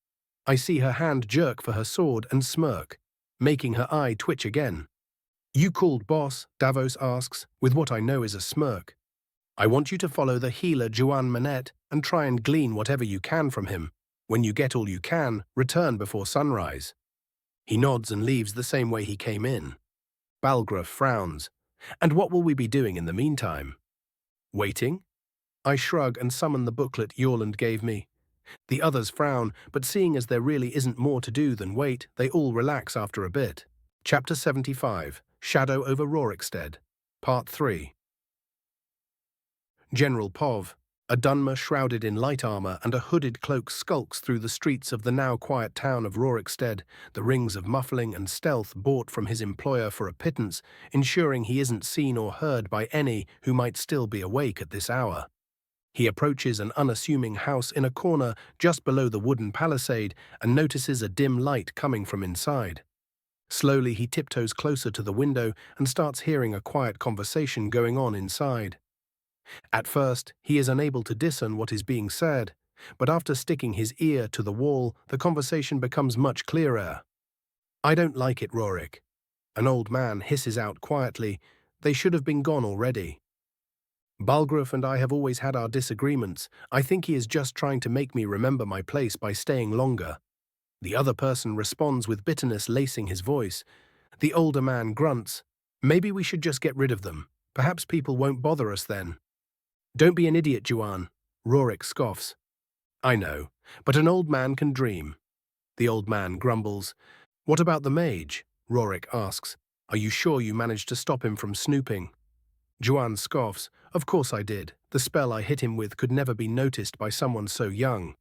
I see her hand jerk for her sword and smirk, making her eye twitch again. "You called boss?" Davos asks, with what I know is a smirk. "I want you to follow the healer Juan Manet and try and glean whatever you can from him. When you get all you can, return before sunrise." He nods and leaves the same way he came in. Balgruuf frowns. "And what will we be doing in the meantime?" "Waiting?" I shrug and summon the booklet Yorland gave me. The others frown, but seeing as there really isn't more to do than wait, they all relax after a bit. Chapter 75, Shadow over Rorikstead, Part 3. General Pov, A Dunmer shrouded in light armor and a hooded cloak skulks through the streets of the now quiet town of Rorikstead, the rings of muffling and stealth bought from his employer for a pittance, ensuring he isn't seen or heard by any who might still be awake at this hour. He approaches an unassuming house in a corner just below the wooden palisade and notices a dim light coming from inside. Slowly he tiptoes closer to the window and starts hearing a quiet conversation going on inside. At first, he is unable to discern what is being said, but after sticking his ear to the wall, the conversation becomes much clearer. "I don't like it, Rorik." An old man hisses out quietly. "They should have been gone already. Balgruf and I have always had our disagreements. I think he is just trying to make me remember my place by staying longer." The other person responds with bitterness lacing his voice. The older man grunts. "Maybe we should just get rid of them. Perhaps people won't bother us then." "Don't be an idiot, Juan," Rorik scoffs. "I know, but an old man can dream." The old man grumbles. "What about the mage?" Rorik asks. "Are you sure you managed to stop him from snooping?" Juan scoffs. "Of course I did. The spell I hit him with could never be noticed by someone so young.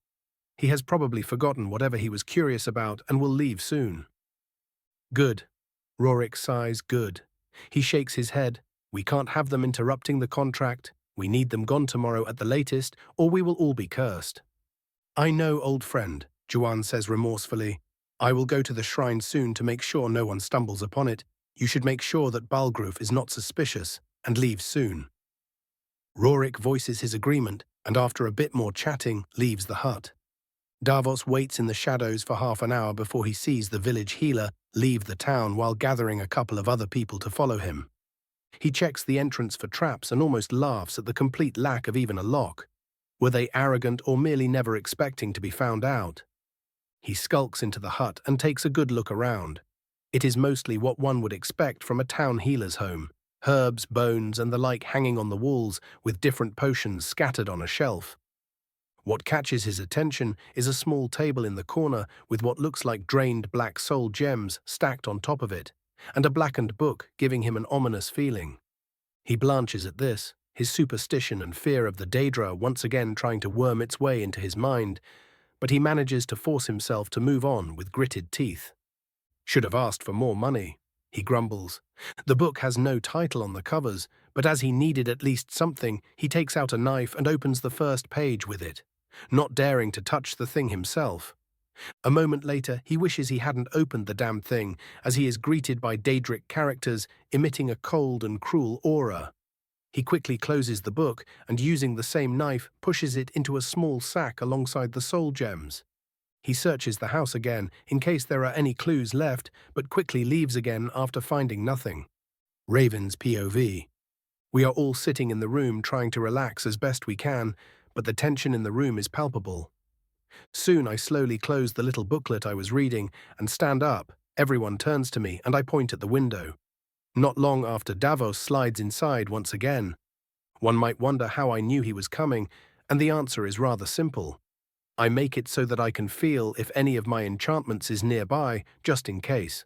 He has probably forgotten whatever he was curious about and will leave soon." "Good." Rorik sighs. "Good." He shakes his head. "We can't have them interrupting the contract. We need them gone tomorrow at the latest, or we will all be cursed." "I know, old friend," Juan says remorsefully. "I will go to the shrine soon to make sure no one stumbles upon it. You should make sure that Balgruf is not suspicious, and leave soon." Rorik voices his agreement, and after a bit more chatting, leaves the hut. Davos waits in the shadows for half an hour before he sees the village healer leave the town while gathering a couple of other people to follow him. He checks the entrance for traps and almost laughs at the complete lack of even a lock. Were they arrogant or merely never expecting to be found out? He skulks into the hut and takes a good look around. It is mostly what one would expect from a town healer's home: herbs, bones, and the like hanging on the walls, with different potions scattered on a shelf. What catches his attention is a small table in the corner with what looks like drained black soul gems stacked on top of it, and a blackened book giving him an ominous feeling. He blanches at this, his superstition and fear of the Daedra once again trying to worm its way into his mind, but he manages to force himself to move on with gritted teeth. "Should have asked for more money," he grumbles. The book has no title on the covers, but as he needed at least something, he takes out a knife and opens the first page with it, not daring to touch the thing himself. A moment later, he wishes he hadn't opened the damn thing, as he is greeted by Daedric characters emitting a cold and cruel aura. He quickly closes the book and, using the same knife, pushes it into a small sack alongside the soul gems. He searches the house again in case there are any clues left, but quickly leaves again after finding nothing. Raven's POV. We are all sitting in the room trying to relax as best we can, but the tension in the room is palpable. Soon I slowly close the little booklet I was reading and stand up. Everyone turns to me and I point at the window. Not long after, Davos slides inside once again. One might wonder how I knew he was coming, and the answer is rather simple. I make it so that I can feel if any of my enchantments is nearby, just in case.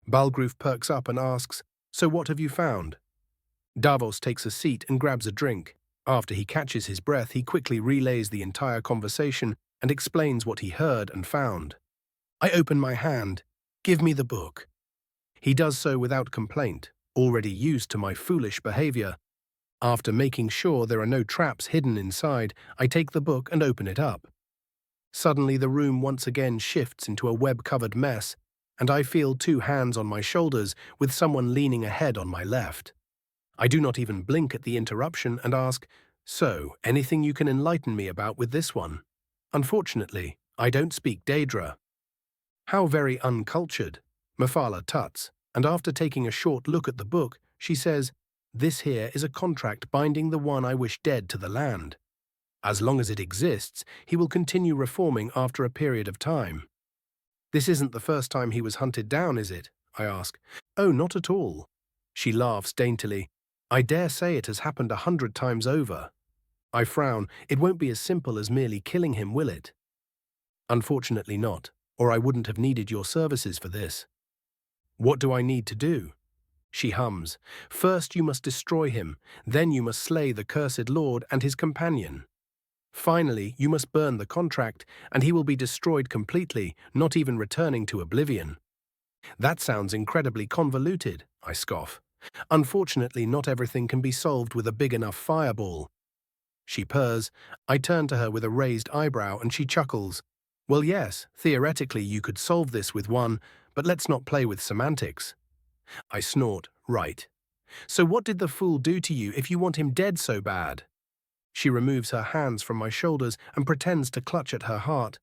Balgruf perks up and asks, "So what have you found?" Davos takes a seat and grabs a drink. After he catches his breath, he quickly relays the entire conversation and explains what he heard and found. I open my hand. "Give me the book." He does so without complaint, already used to my foolish behavior. After making sure there are no traps hidden inside, I take the book and open it up. Suddenly the room once again shifts into a web-covered mess, and I feel two hands on my shoulders with someone leaning ahead on my left. I do not even blink at the interruption and ask, "So, anything you can enlighten me about with this one?" Unfortunately, I don't speak Daedra. "How very uncultured," Mephala tuts, and after taking a short look at the book, she says, "This here is a contract binding the one I wish dead to the land. As long as it exists, he will continue reforming after a period of time." "This isn't the first time he was hunted down, is it?" I ask. "Oh, not at all." She laughs daintily. "I dare say it has happened 100 times over." I frown. "It won't be as simple as merely killing him, will it?" "Unfortunately not, or I wouldn't have needed your services for this." "What do I need to do?" She hums. First you must destroy him, then you must slay the cursed lord and his companion. Finally, you must burn the contract, and he will be destroyed completely, not even returning to oblivion. That sounds incredibly convoluted, I scoff. Unfortunately, not everything can be solved with a big enough fireball. She purrs. I turn to her with a raised eyebrow and she chuckles. Well, yes, theoretically you could solve this with one, but let's not play with semantics. I snort. Right. So what did the fool do to you if you want him dead so bad? She removes her hands from my shoulders and pretends to clutch at her heart.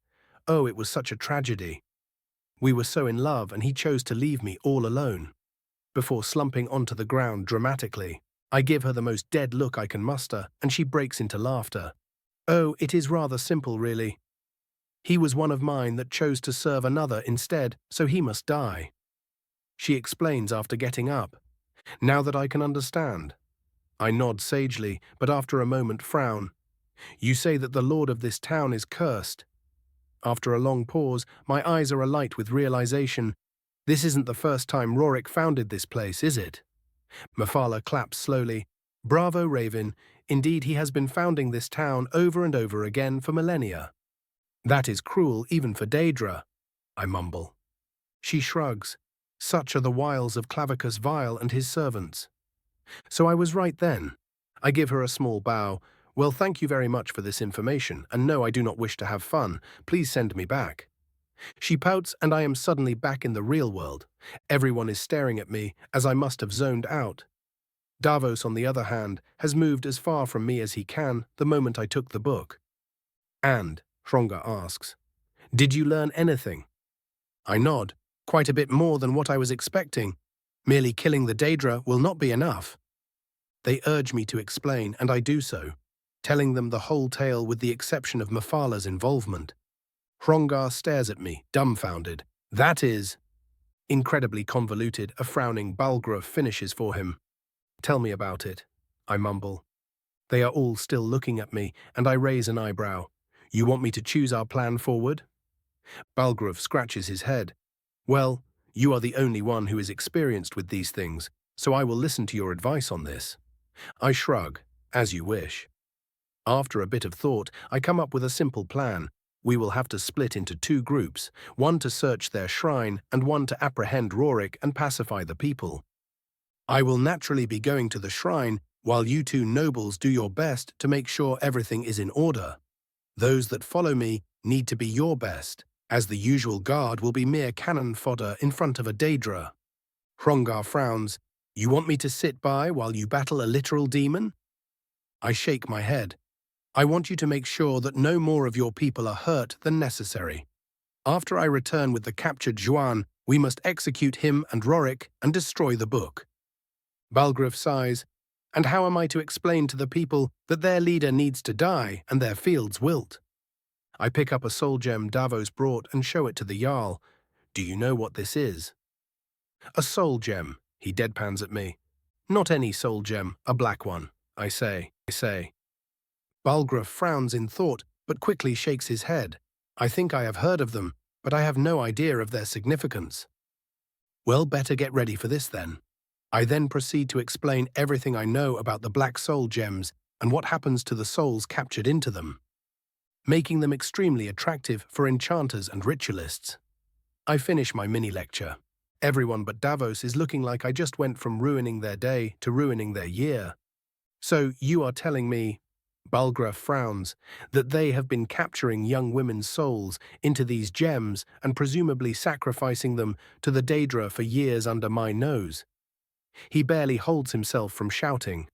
Oh, it was such a tragedy. We were so in love and he chose to leave me all alone. Before slumping onto the ground dramatically, I give her the most dead look I can muster, and she breaks into laughter. Oh, it is rather simple, really. He was one of mine that chose to serve another instead, so he must die. She explains after getting up. Now that I can understand. I nod sagely, but after a moment frown. You say that the lord of this town is cursed. After a long pause, my eyes are alight with realization. This isn't the first time Rorik founded this place, is it? Mephala claps slowly. Bravo, Raven. Indeed, he has been founding this town over and over again for millennia. That is cruel even for Daedra, I mumble. She shrugs. Such are the wiles of Clavicus Vile and his servants. So I was right then. I give her a small bow. Well, thank you very much for this information, and no, I do not wish to have fun. Please send me back. She pouts, and I am suddenly back in the real world. Everyone is staring at me, as I must have zoned out. Davos, on the other hand, has moved as far from me as he can the moment I took the book. And, Hronga asks, did you learn anything? I nod. Quite a bit more than what I was expecting. Merely killing the Daedra will not be enough. They urge me to explain, and I do so, telling them the whole tale with the exception of Mephala's involvement. Hrongar stares at me, dumbfounded. That is incredibly convoluted. A frowning Balgruuf finishes for him. Tell me about it, I mumble. They are all still looking at me, and I raise an eyebrow. You want me to choose our plan forward? Balgruuf scratches his head. Well, you are the only one who is experienced with these things, so I will listen to your advice on this. I shrug, as you wish. After a bit of thought, I come up with a simple plan. We will have to split into two groups, one to search their shrine and one to apprehend Rorik and pacify the people. I will naturally be going to the shrine, while you two nobles do your best to make sure everything is in order. Those that follow me need to be your best, as the usual guard will be mere cannon fodder in front of a Daedra. Hrongar frowns. You want me to sit by while you battle a literal demon? I shake my head. I want you to make sure that no more of your people are hurt than necessary. After I return with the captured Juan, we must execute him and Rorik and destroy the book. Balgruuf sighs. And how am I to explain to the people that their leader needs to die and their fields wilt? I pick up a soul gem Davos brought and show it to the Jarl. Do you know what this is? A soul gem, he deadpans at me. Not any soul gem, a black one, I say. Balgruuf frowns in thought, but quickly shakes his head. I think I have heard of them, but I have no idea of their significance. Well, better get ready for this then. I then proceed to explain everything I know about the black soul gems and what happens to the souls captured into them, making them extremely attractive for enchanters and ritualists. I finish my mini-lecture. Everyone but Davos is looking like I just went from ruining their day to ruining their year. So you are telling me, Balgruuf frowns, that they have been capturing young women's souls into these gems and presumably sacrificing them to the Daedra for years under my nose. He barely holds himself from shouting.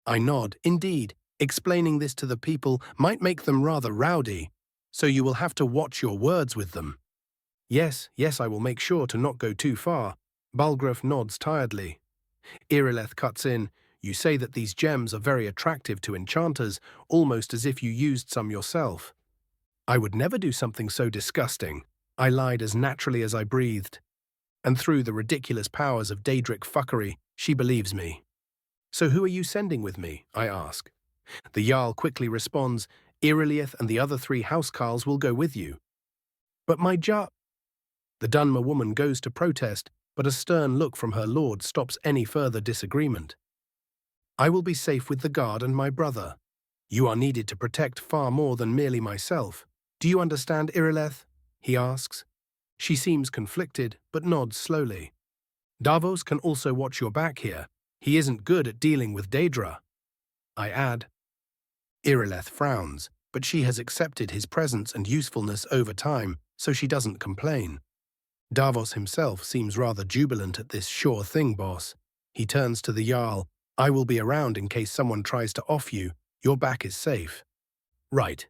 I nod. Indeed, explaining this to the people might make them rather rowdy, so you will have to watch your words with them. Yes, I will make sure to not go too far. Balgruuf nods tiredly. Irileth cuts in. You say that these gems are very attractive to enchanters, almost as if you used some yourself. I would never do something so disgusting. I lied as naturally as I breathed. And through the ridiculous powers of Daedric fuckery, she believes me. So who are you sending with me? I ask. The Jarl quickly responds, Irileth and the other 3 housecarls will go with you. But my The Dunmer woman goes to protest. but a stern look from her lord stops any further disagreement. I will be safe with the guard and my brother. You are needed to protect far more than merely myself. Do you understand, Irileth? He asks. She seems conflicted, but nods slowly. Davos can also watch your back here. He isn't good at dealing with Daedra. I add. Irileth frowns, but she has accepted his presence and usefulness over time, so she doesn't complain. Davos himself seems rather jubilant at this sure thing, boss. He turns to the Jarl. I will be around in case someone tries to off you. Your back is safe. Right.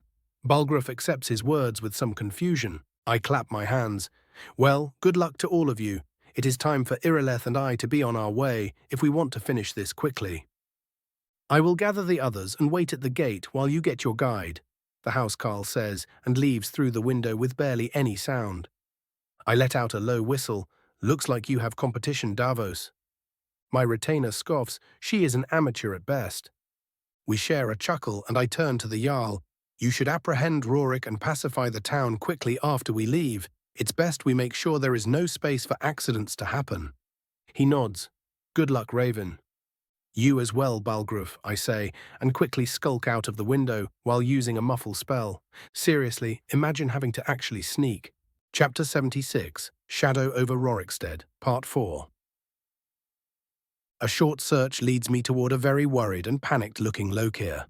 Balgruuf accepts his words with some confusion. I clap my hands. Well, good luck to all of you. It is time for Irileth and I to be on our way if we want to finish this quickly. I will gather the others and wait at the gate while you get your guide, the housecarl says, and leaves through the window with barely any sound. I let out a low whistle. Looks like you have competition, Davos. My retainer scoffs. She is an amateur at best. We share a chuckle, and I turn to the Jarl. You should apprehend Rorik and pacify the town quickly after we leave. It's best we make sure there is no space for accidents to happen. He nods. Good luck, Raven. You as well, Balgruuf, I say, and quickly skulk out of the window while using a muffle spell. Seriously, imagine having to actually sneak. Chapter 76, Shadow over Rorikstead, Part 4. A short search leads me toward a very worried and panicked-looking Lokir.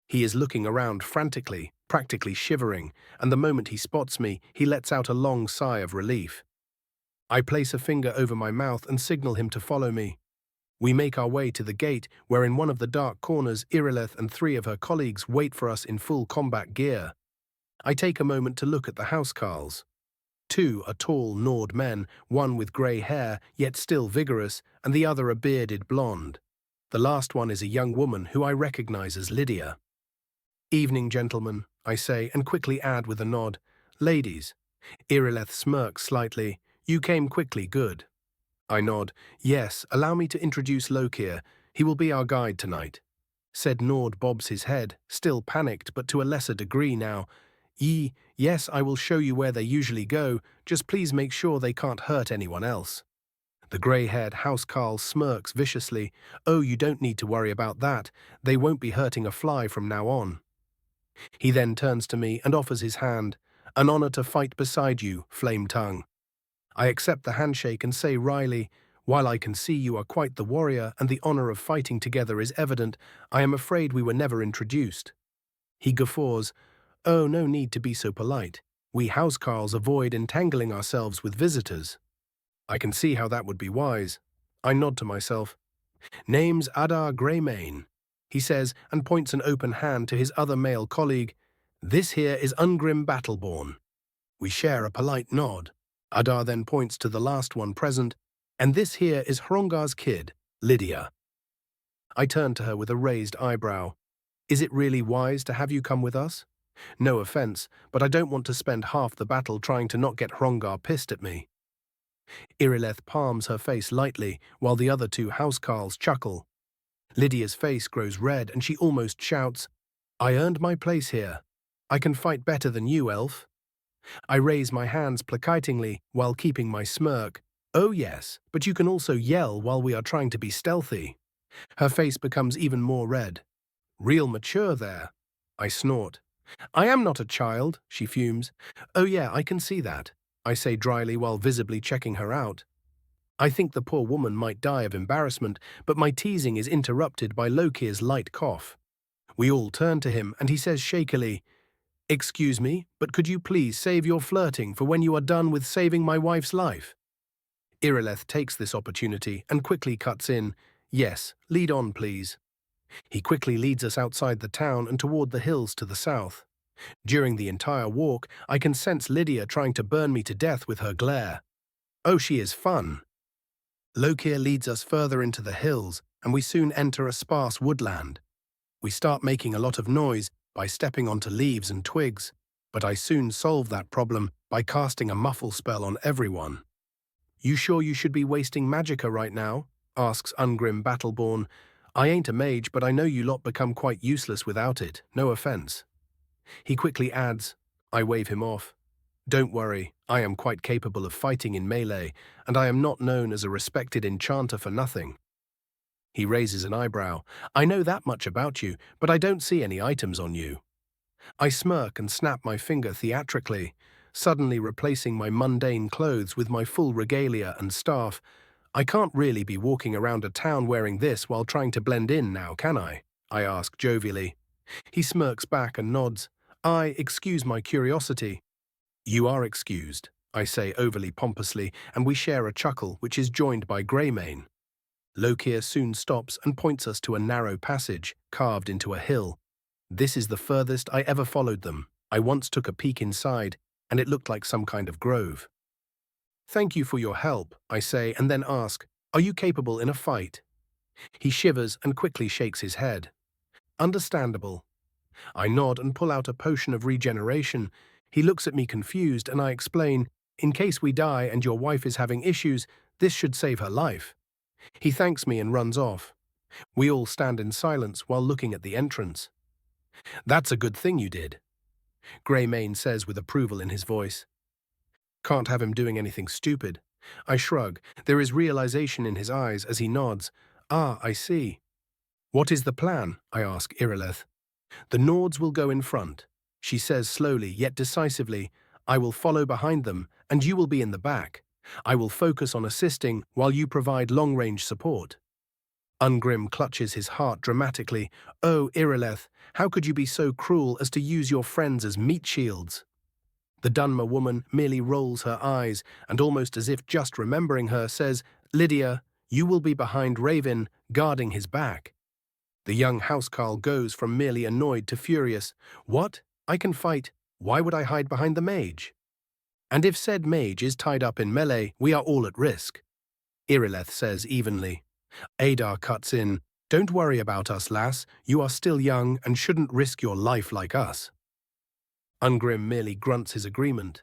He is looking around frantically, practically shivering, and the moment he spots me, he lets out a long sigh of relief. I place a finger over my mouth and signal him to follow me. We make our way to the gate, where in one of the dark corners Irileth and 3 of her colleagues wait for us in full combat gear. I take a moment to look at the housecarls. 2 are tall, gnawed men, one with grey hair, yet still vigorous, and the other a bearded blonde. The last one is a young woman who I recognize as Lydia. Evening, gentlemen, I say, and quickly add with a nod. Ladies. Irileth smirks slightly. You came quickly, good. I nod. Yes, allow me to introduce Lokir. He will be our guide tonight. Said Nord bobs his head, still panicked, but to a lesser degree now. Yes, I will show you where they usually go, just please make sure they can't hurt anyone else. The grey-haired housecarl smirks viciously. Oh, you don't need to worry about that. They won't be hurting a fly from now on. He then turns to me and offers his hand. An honor to fight beside you, Flame Tongue. I accept the handshake and say wryly, while I can see you are quite the warrior and the honor of fighting together is evident, I am afraid we were never introduced. He guffaws. Oh, no need to be so polite. We housecarls avoid entangling ourselves with visitors. I can see how that would be wise. I nod to myself. Name's Adar Greymane, he says, and points an open hand to his other male colleague. This here is Ungrim Battleborn. We share a polite nod. Adar then points to the last one present, and this here is Hrongar's kid, Lydia. I turn to her with a raised eyebrow. Is it really wise to have you come with us? No offense, but I don't want to spend half the battle trying to not get Hrongar pissed at me. Irileth palms her face lightly, while the other 2 housecarls chuckle. Lydia's face grows red, and she almost shouts, I earned my place here. I can fight better than you, elf. I raise my hands placatingly while keeping my smirk. Oh yes, but you can also yell while we are trying to be stealthy. Her face becomes even more red. Real mature there. I snort. I am not a child, she fumes. Oh yeah, I can see that, I say dryly while visibly checking her out. I think the poor woman might die of embarrassment, but my teasing is interrupted by Lokir's light cough. We all turn to him, and he says shakily, Excuse me, but could you please save your flirting for when you are done with saving my wife's life? Irileth takes this opportunity and quickly cuts in, Yes, lead on, please. He quickly leads us outside the town and toward the hills to the south. During the entire walk, I can sense Lydia trying to burn me to death with her glare. Oh, she is fun. Lokir leads us further into the hills, and we soon enter a sparse woodland. We start making a lot of noise by stepping onto leaves and twigs, but I soon solve that problem by casting a muffle spell on everyone. You sure you should be wasting magicka right now? Asks Ungrim Battleborn. I ain't a mage, but I know you lot become quite useless without it, no offense. He quickly adds, I wave him off. Don't worry, I am quite capable of fighting in melee, and I am not known as a respected enchanter for nothing. He raises an eyebrow. I know that much about you, but I don't see any items on you. I smirk and snap my finger theatrically, suddenly replacing my mundane clothes with my full regalia and staff. I can't really be walking around a town wearing this while trying to blend in now, can I? I ask jovially. He smirks back and nods. Excuse my curiosity. You are excused, I say overly pompously, and we share a chuckle which is joined by Greymane. Lokir soon stops and points us to a narrow passage carved into a hill. This is the furthest I ever followed them. I once took a peek inside, and it looked like some kind of grove. Thank you for your help, I say, and then ask, are you capable in a fight? He shivers and quickly shakes his head. Understandable. I nod and pull out a potion of regeneration. He looks at me confused, and I explain, in case we die and your wife is having issues, this should save her life. He thanks me and runs off. We all stand in silence while looking at the entrance. That's a good thing you did, Greymane says with approval in his voice. Can't have him doing anything stupid. I shrug. There is realization in his eyes as he nods. I see. What is the plan? I ask Irileth. The Nords will go in front. She says slowly yet decisively, I will follow behind them, and you will be in the back. I will focus on assisting while you provide long-range support. Ungrim clutches his heart dramatically. Oh, Irileth, how could you be so cruel as to use your friends as meat shields? The Dunmer woman merely rolls her eyes and, almost as if just remembering her, says, Lydia, you will be behind Raven, guarding his back. The young housecarl goes from merely annoyed to furious. What? I can fight. Why would I hide behind the mage? And if said mage is tied up in melee, we are all at risk. Irileth says evenly. Adar cuts in. Don't worry about us, lass. You are still young and shouldn't risk your life like us. Ungrim merely grunts his agreement.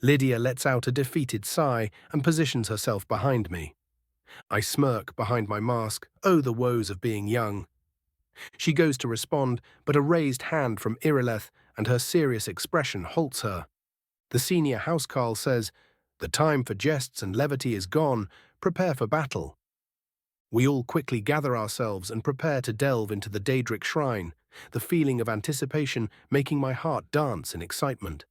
Lydia lets out a defeated sigh and positions herself behind me. I smirk behind my mask. Oh, the woes of being young. She goes to respond, but a raised hand from Irileth and her serious expression halts her. The senior housecarl says, The time for jests and levity is gone. Prepare for battle. We all quickly gather ourselves and prepare to delve into the Daedric shrine, the feeling of anticipation making my heart dance in excitement.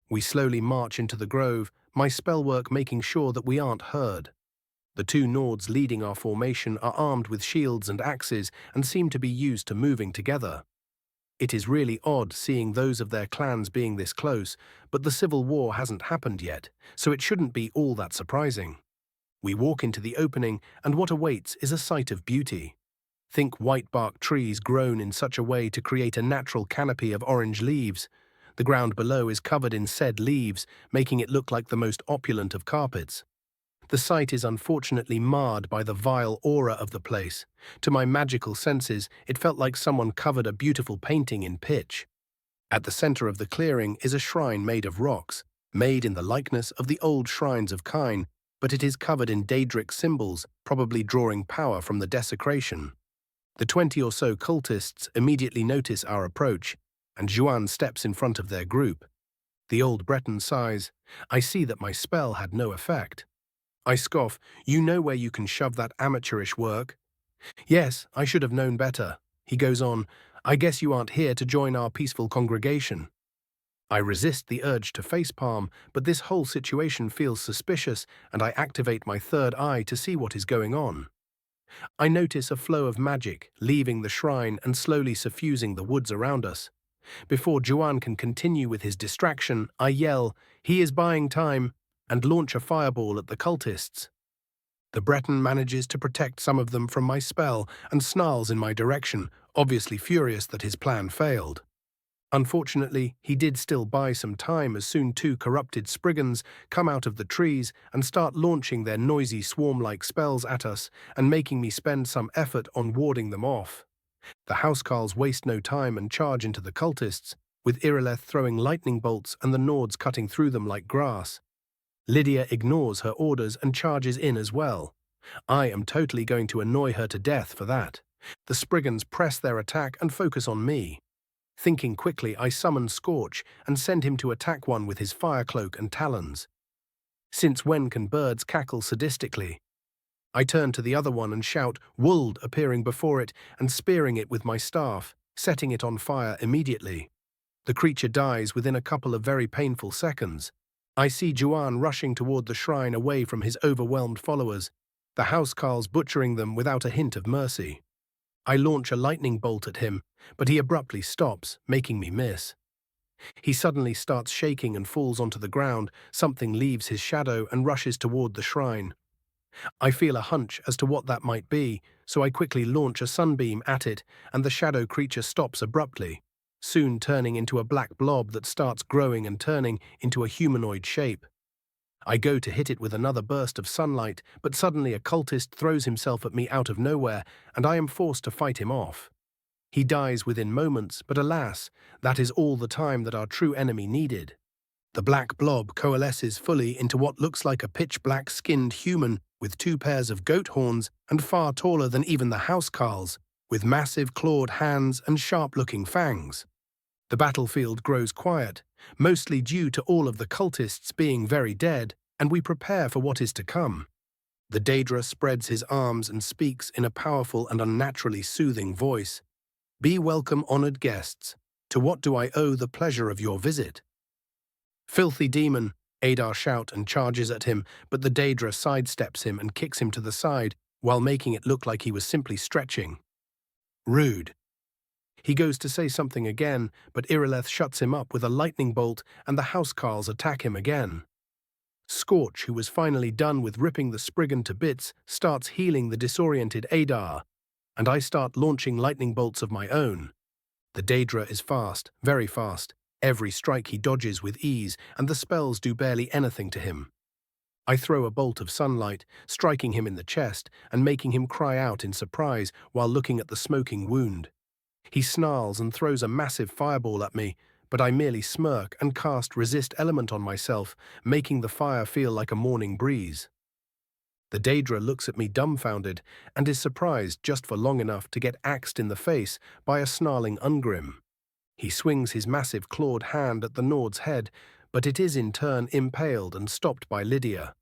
We slowly march into the grove, my spellwork making sure that we aren't heard. The two Nords leading our formation are armed with shields and axes and seem to be used to moving together. It is really odd seeing those of their clans being this close, but the civil war hasn't happened yet, so it shouldn't be all that surprising. We walk into the opening, and what awaits is a sight of beauty. Think white bark trees grown in such a way to create a natural canopy of orange leaves. The ground below is covered in said leaves, making it look like the most opulent of carpets. The sight is unfortunately marred by the vile aura of the place. To my magical senses, it felt like someone covered a beautiful painting in pitch. At the center of the clearing is a shrine made of rocks, made in the likeness of the old shrines of Kine, but it is covered in Daedric symbols, probably drawing power from the desecration. The 20 or so cultists immediately notice our approach, and Juan steps in front of their group. The old Breton sighs. I see that my spell had no effect. I scoff. You know where you can shove that amateurish work? Yes, I should have known better. He goes on. I guess you aren't here to join our peaceful congregation. I resist the urge to facepalm, but this whole situation feels suspicious, and I activate my third eye to see what is going on. I notice a flow of magic leaving the shrine and slowly suffusing the woods around us. Before Juan can continue with his distraction, I yell, He is buying time, and launch a fireball at the cultists. The Breton manages to protect some of them from my spell and snarls in my direction, obviously furious that his plan failed. Unfortunately, he did still buy some time as soon two corrupted Spriggans come out of the trees and start launching their noisy swarm-like spells at us and making me spend some effort on warding them off. The housecarls waste no time and charge into the cultists, with Irileth throwing lightning bolts and the Nords cutting through them like grass. Lydia ignores her orders and charges in as well. I am totally going to annoy her to death for that. The Spriggans press their attack and focus on me. Thinking quickly, I summon Scorch and send him to attack one with his fire cloak and talons. Since when can birds cackle sadistically? I turn to the other one and shout, Wold, appearing before it and spearing it with my staff, setting it on fire immediately. The creature dies within a couple of very painful seconds. I see Juan rushing toward the shrine away from his overwhelmed followers, the housecarls butchering them without a hint of mercy. I launch a lightning bolt at him, but he abruptly stops, making me miss. He suddenly starts shaking and falls onto the ground. Something leaves his shadow and rushes toward the shrine. I feel a hunch as to what that might be, so I quickly launch a sunbeam at it, and the shadow creature stops abruptly, soon turning into a black blob that starts growing and turning into a humanoid shape. I go to hit it with another burst of sunlight, but suddenly a cultist throws himself at me out of nowhere, and I am forced to fight him off. He dies within moments, but alas, that is all the time that our true enemy needed. The black blob coalesces fully into what looks like a pitch-black skinned human with 2 pairs of goat horns and far taller than even the housecarls, with massive clawed hands and sharp-looking fangs. The battlefield grows quiet, mostly due to all of the cultists being very dead, and we prepare for what is to come. The Daedra spreads his arms and speaks in a powerful and unnaturally soothing voice. Be welcome, honored guests. To what do I owe the pleasure of your visit? Filthy demon, Adar shouts and charges at him, but the Daedra sidesteps him and kicks him to the side, while making it look like he was simply stretching. Rude. He goes to say something again, but Irileth shuts him up with a lightning bolt, and the housecarls attack him again. Scorch, who was finally done with ripping the Spriggan to bits, starts healing the disoriented Adar, and I start launching lightning bolts of my own. The Daedra is fast, very fast. Every strike he dodges with ease, and the spells do barely anything to him. I throw a bolt of sunlight, striking him in the chest and making him cry out in surprise while looking at the smoking wound. He snarls and throws a massive fireball at me, but I merely smirk and cast Resist Element on myself, making the fire feel like a morning breeze. The Daedra looks at me dumbfounded and is surprised just for long enough to get axed in the face by a snarling Ungrim. He swings his massive clawed hand at the Nord's head, but it is in turn impaled and stopped by Lydia.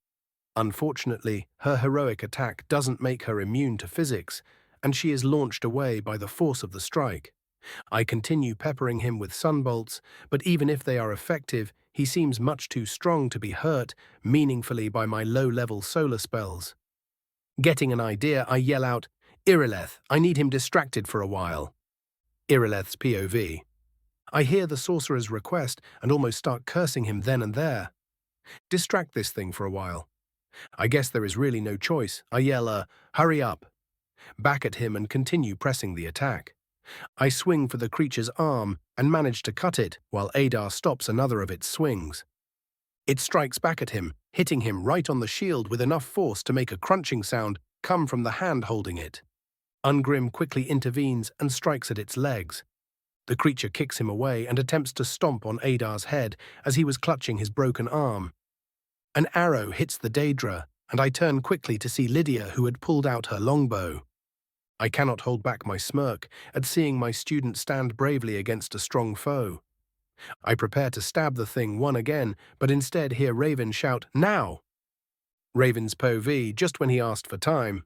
Unfortunately, her heroic attack doesn't make her immune to physics, and she is launched away by the force of the strike. I continue peppering him with sunbolts, but even if they are effective, he seems much too strong to be hurt meaningfully by my low-level solar spells. Getting an idea, I yell out, Irileth, I need him distracted for a while. Irileth's POV. I hear the sorcerer's request and almost start cursing him then and there. Distract this thing for a while. I guess there is really no choice. I yell, hurry up. Back at him and continue pressing the attack. I swing for the creature's arm and manage to cut it while Adar stops another of its swings. It strikes back at him, hitting him right on the shield with enough force to make a crunching sound come from the hand holding it. Ungrim quickly intervenes and strikes at its legs. The creature kicks him away and attempts to stomp on Adar's head as he was clutching his broken arm. An arrow hits the Daedra, and I turn quickly to see Lydia, who had pulled out her longbow. I cannot hold back my smirk at seeing my student stand bravely against a strong foe. I prepare to stab the thing one again, but instead hear Raven shout, now! Raven's POV just when he asked for time.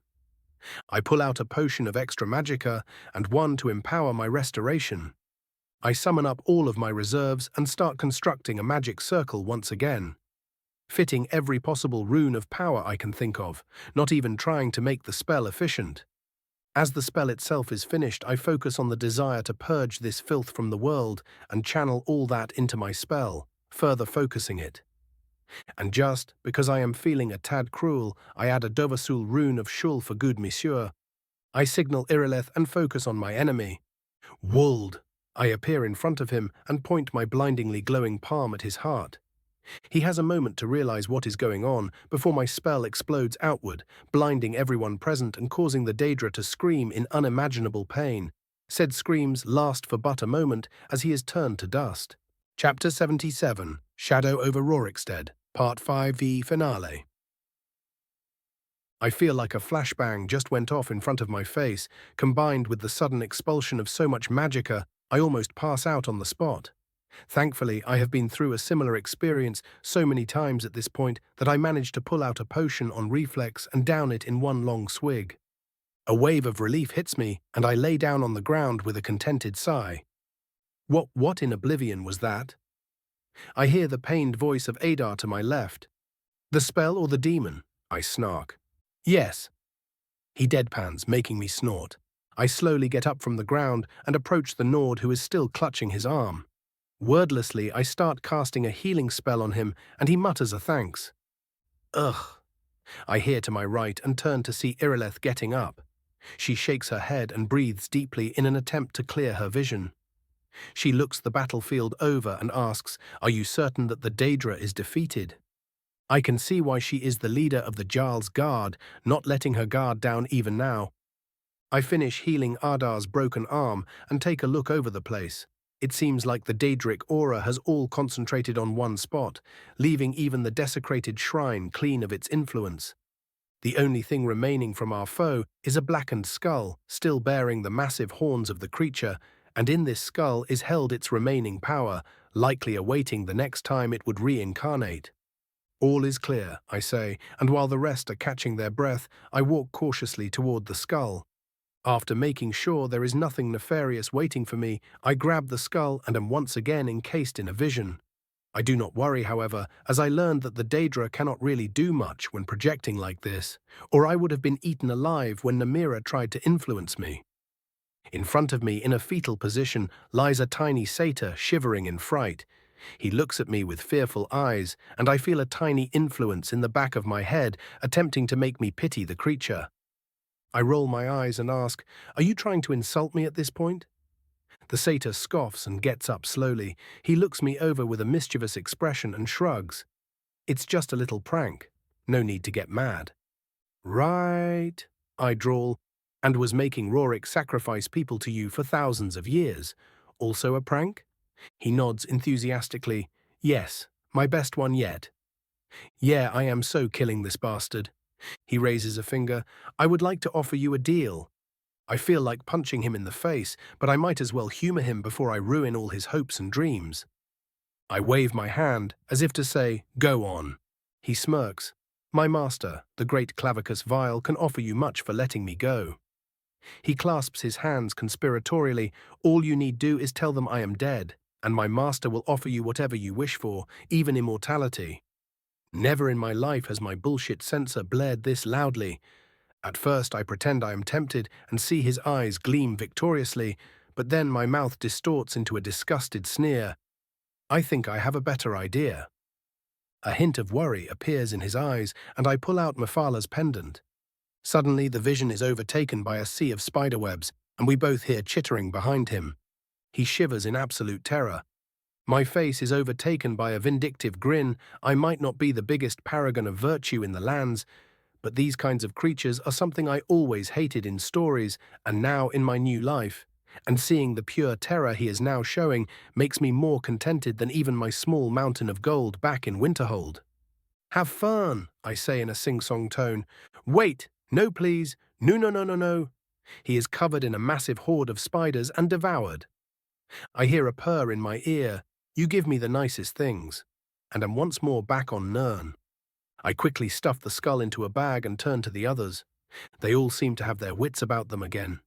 I pull out a potion of extra magicka and one to empower my restoration. I summon up all of my reserves and start constructing a magic circle once again, fitting every possible rune of power I can think of, not even trying to make the spell efficient. As the spell itself is finished, I focus on the desire to purge this filth from the world and channel all that into my spell, further focusing it. And just because I am feeling a tad cruel, I add a Dovasul rune of Shul for good monsieur. I signal Irileth and focus on my enemy. Wold! I appear in front of him and point my blindingly glowing palm at his heart. He has a moment to realize what is going on before my spell explodes outward, blinding everyone present and causing the Daedra to scream in unimaginable pain. Said screams last for but a moment as he is turned to dust. Chapter 77, Shadow over Rorikstead, Part 5v Finale. I feel like a flashbang just went off in front of my face, combined with the sudden expulsion of so much magicka I almost pass out on the spot. Thankfully, I have been through a similar experience so many times at this point that I managed to pull out a potion on reflex and down it in one long swig. A wave of relief hits me, and I lay down on the ground with a contented sigh. What in oblivion was that? I hear the pained voice of Adar to my left. The spell or the demon? I snark. Yes. He deadpans, making me snort. I slowly get up from the ground and approach the Nord, who is still clutching his arm. Wordlessly, I start casting a healing spell on him, and he mutters a thanks. Ugh. I hear to my right and turn to see Irileth getting up. She shakes her head and breathes deeply in an attempt to clear her vision. She looks the battlefield over and asks, "Are you certain that the Daedra is defeated?" I can see why she is the leader of the Jarl's guard, not letting her guard down even now. I finish healing Adar's broken arm and take a look over the place. It seems like the Daedric aura has all concentrated on one spot, leaving even the desecrated shrine clean of its influence. The only thing remaining from our foe is a blackened skull, still bearing the massive horns of the creature, and in this skull is held its remaining power, likely awaiting the next time it would reincarnate. All is clear, I say, and while the rest are catching their breath, I walk cautiously toward the skull. After making sure there is nothing nefarious waiting for me, I grab the skull and am once again encased in a vision. I do not worry, however, as I learned that the Daedra cannot really do much when projecting like this, or I would have been eaten alive when Namira tried to influence me. In front of me, in a fetal position, lies a tiny satyr shivering in fright. He looks at me with fearful eyes, and I feel a tiny influence in the back of my head attempting to make me pity the creature. I roll my eyes and ask, "Are you trying to insult me at this point?" The satyr scoffs and gets up slowly. He looks me over with a mischievous expression and shrugs. "It's just a little prank. No need to get mad." "Right," I drawl, "and was making Rorik sacrifice people to you for thousands of years. Also a prank?" He nods enthusiastically. "Yes, my best one yet." "Yeah, I am so killing this bastard." He raises a finger. "I would like to offer you a deal." I feel like punching him in the face, but I might as well humor him before I ruin all his hopes and dreams. I wave my hand, as if to say, "Go on." He smirks. "My master, the great Clavicus Vile, can offer you much for letting me go." He clasps his hands conspiratorially. "All you need do is tell them I am dead, and my master will offer you whatever you wish for, even immortality." Never in my life has my bullshit sensor blared this loudly. At first I pretend I am tempted and see his eyes gleam victoriously, but then my mouth distorts into a disgusted sneer. I think I have a better idea. A hint of worry appears in his eyes, and I pull out Mephala pendant. Suddenly the vision is overtaken by a sea of spiderwebs, and we both hear chittering behind him. He shivers in absolute terror. My face is overtaken by a vindictive grin. I might not be the biggest paragon of virtue in the lands, but these kinds of creatures are something I always hated in stories and now in my new life, and seeing the pure terror he is now showing makes me more contented than even my small mountain of gold back in Winterhold. "Have fun," I say in a sing-song tone. "Wait, no please, no no no no no." He is covered in a massive horde of spiders and devoured. I hear a purr in my ear. "You give me the nicest things," and am once more back on Nirn. I quickly stuff the skull into a bag and turn to the others. They all seem to have their wits about them again.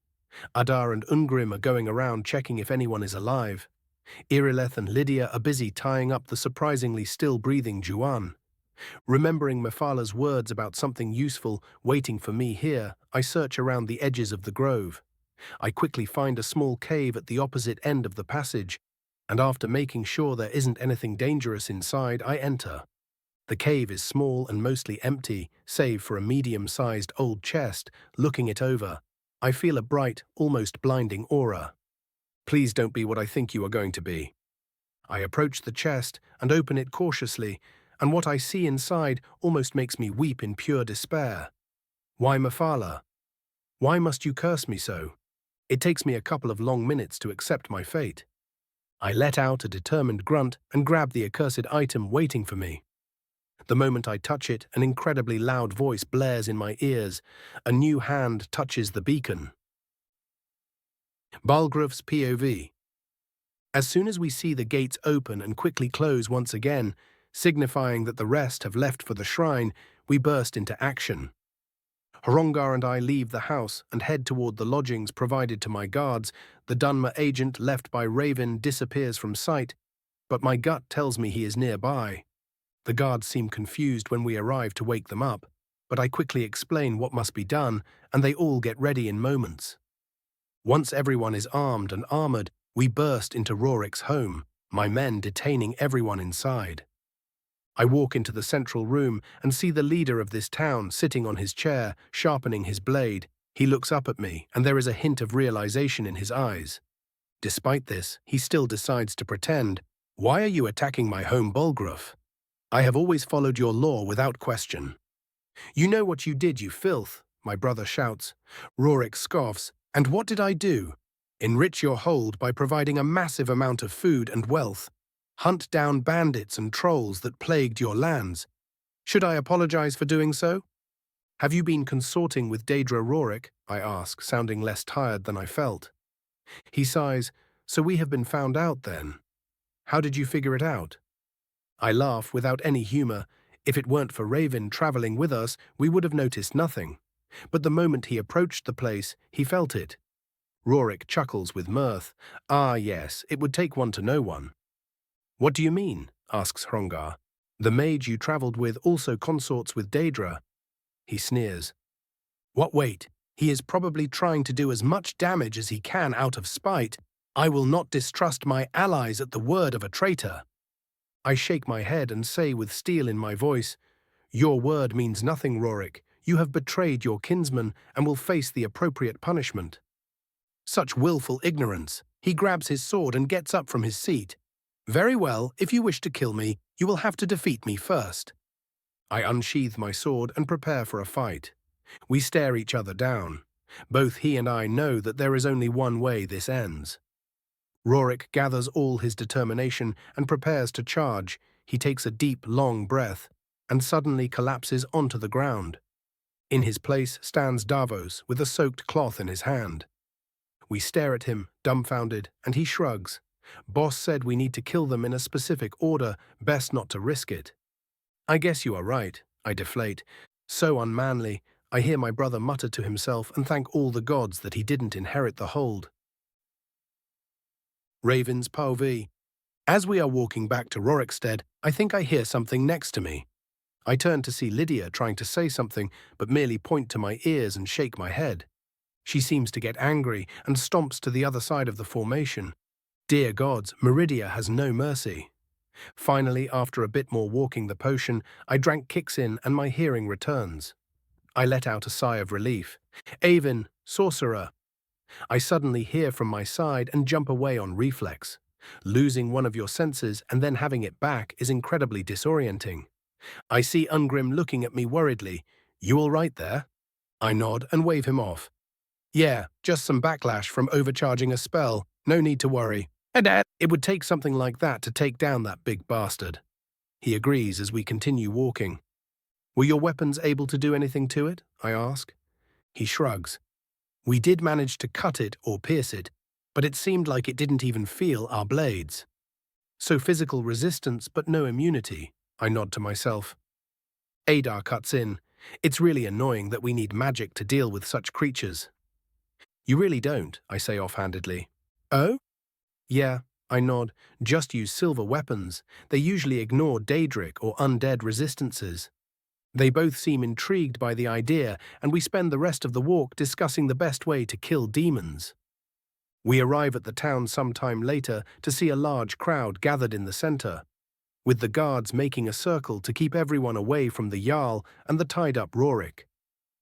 Adar and Ungrim are going around checking if anyone is alive. Irileth and Lydia are busy tying up the surprisingly still-breathing Juan. Remembering Mephala's words about something useful waiting for me here, I search around the edges of the grove. I quickly find a small cave at the opposite end of the passage, and after making sure there isn't anything dangerous inside, I enter. The cave is small and mostly empty, save for a medium-sized old chest. Looking it over, I feel a bright, almost blinding aura. Please don't be what I think you are going to be. I approach the chest and open it cautiously, and what I see inside almost makes me weep in pure despair. Why, Mephala? Why must you curse me so? It takes me a couple of long minutes to accept my fate. I let out a determined grunt and grab the accursed item waiting for me. The moment I touch it, an incredibly loud voice blares in my ears. A new hand touches the beacon. Balgruf's POV. As soon as we see the gates open and quickly close once again, signifying that the rest have left for the shrine, we burst into action. Hrongar and I leave the house and head toward the lodgings provided to my guards. The Dunmer agent left by Raven disappears from sight, but my gut tells me he is nearby. The guards seem confused when we arrive to wake them up, but I quickly explain what must be done, and they all get ready in moments. Once everyone is armed and armored, we burst into Rorik's home, my men detaining everyone inside. I walk into the central room and see the leader of this town sitting on his chair, sharpening his blade. He looks up at me, and there is a hint of realization in his eyes. Despite this, he still decides to pretend. "Why are you attacking my home, Bolgruf? I have always followed your law without question." "You know what you did, you filth," my brother shouts. Rorik scoffs. "And what did I do? Enrich your hold by providing a massive amount of food and wealth. Hunt down bandits and trolls that plagued your lands. Should I apologize for doing so?" "Have you been consorting with Daedra Rorik?" I ask, sounding less tired than I felt. He sighs. "So we have been found out then. How did you figure it out?" I laugh without any humor. If it weren't for Raven traveling with us, we would have noticed nothing. But the moment he approached the place, he felt it. Rorik chuckles with mirth. "Ah, yes, it would take one to know one." "What do you mean?" asks Hrongar. "The mage you traveled with also consorts with Daedra." He sneers. "What, wait? He is probably trying to do as much damage as he can out of spite. I will not distrust my allies at the word of a traitor." I shake my head and say with steel in my voice, "Your word means nothing, Rorik. You have betrayed your kinsman and will face the appropriate punishment." Such willful ignorance. He grabs his sword and gets up from his seat. "Very well, if you wish to kill me, you will have to defeat me first." I unsheath my sword and prepare for a fight. We stare each other down. Both he and I know that there is only one way this ends. Rorik gathers all his determination and prepares to charge. He takes a deep, long breath and suddenly collapses onto the ground. In his place stands Davos with a soaked cloth in his hand. We stare at him, dumbfounded, and he shrugs. "Boss said we need to kill them in a specific order, best not to risk it." "I guess you are right," I deflate. "So unmanly." I hear my brother mutter to himself and thank all the gods that he didn't inherit the hold. Raven's POV. As we are walking back to Rorikstead, I think I hear something next to me. I turn to see Lydia trying to say something, but merely point to my ears and shake my head. She seems to get angry and stomps to the other side of the formation. Dear gods, Meridia has no mercy. Finally, after a bit more walking the potion, I drank kicks in and my hearing returns. I let out a sigh of relief. "Avon, Sorcerer." I suddenly hear from my side and jump away on reflex. Losing one of your senses and then having it back is incredibly disorienting. I see Ungrim looking at me worriedly. "You all right there?" I nod and wave him off. "Yeah, just some backlash from overcharging a spell. No need to worry. It would take something like that to take down that big bastard." He agrees as we continue walking. "Were your weapons able to do anything to it?" I ask. He shrugs. "We did manage to cut it or pierce it, but it seemed like it didn't even feel our blades." "So physical resistance but no immunity," I nod to myself. Adar cuts in. "It's really annoying that we need magic to deal with such creatures." "You really don't," I say offhandedly. "Oh?" "Yeah," I nod. "Just use silver weapons. They usually ignore Daedric or undead resistances." They both seem intrigued by the idea, and we spend the rest of the walk discussing the best way to kill demons. We arrive at the town sometime later to see a large crowd gathered in the center, with the guards making a circle to keep everyone away from the Jarl and the tied-up Rorik.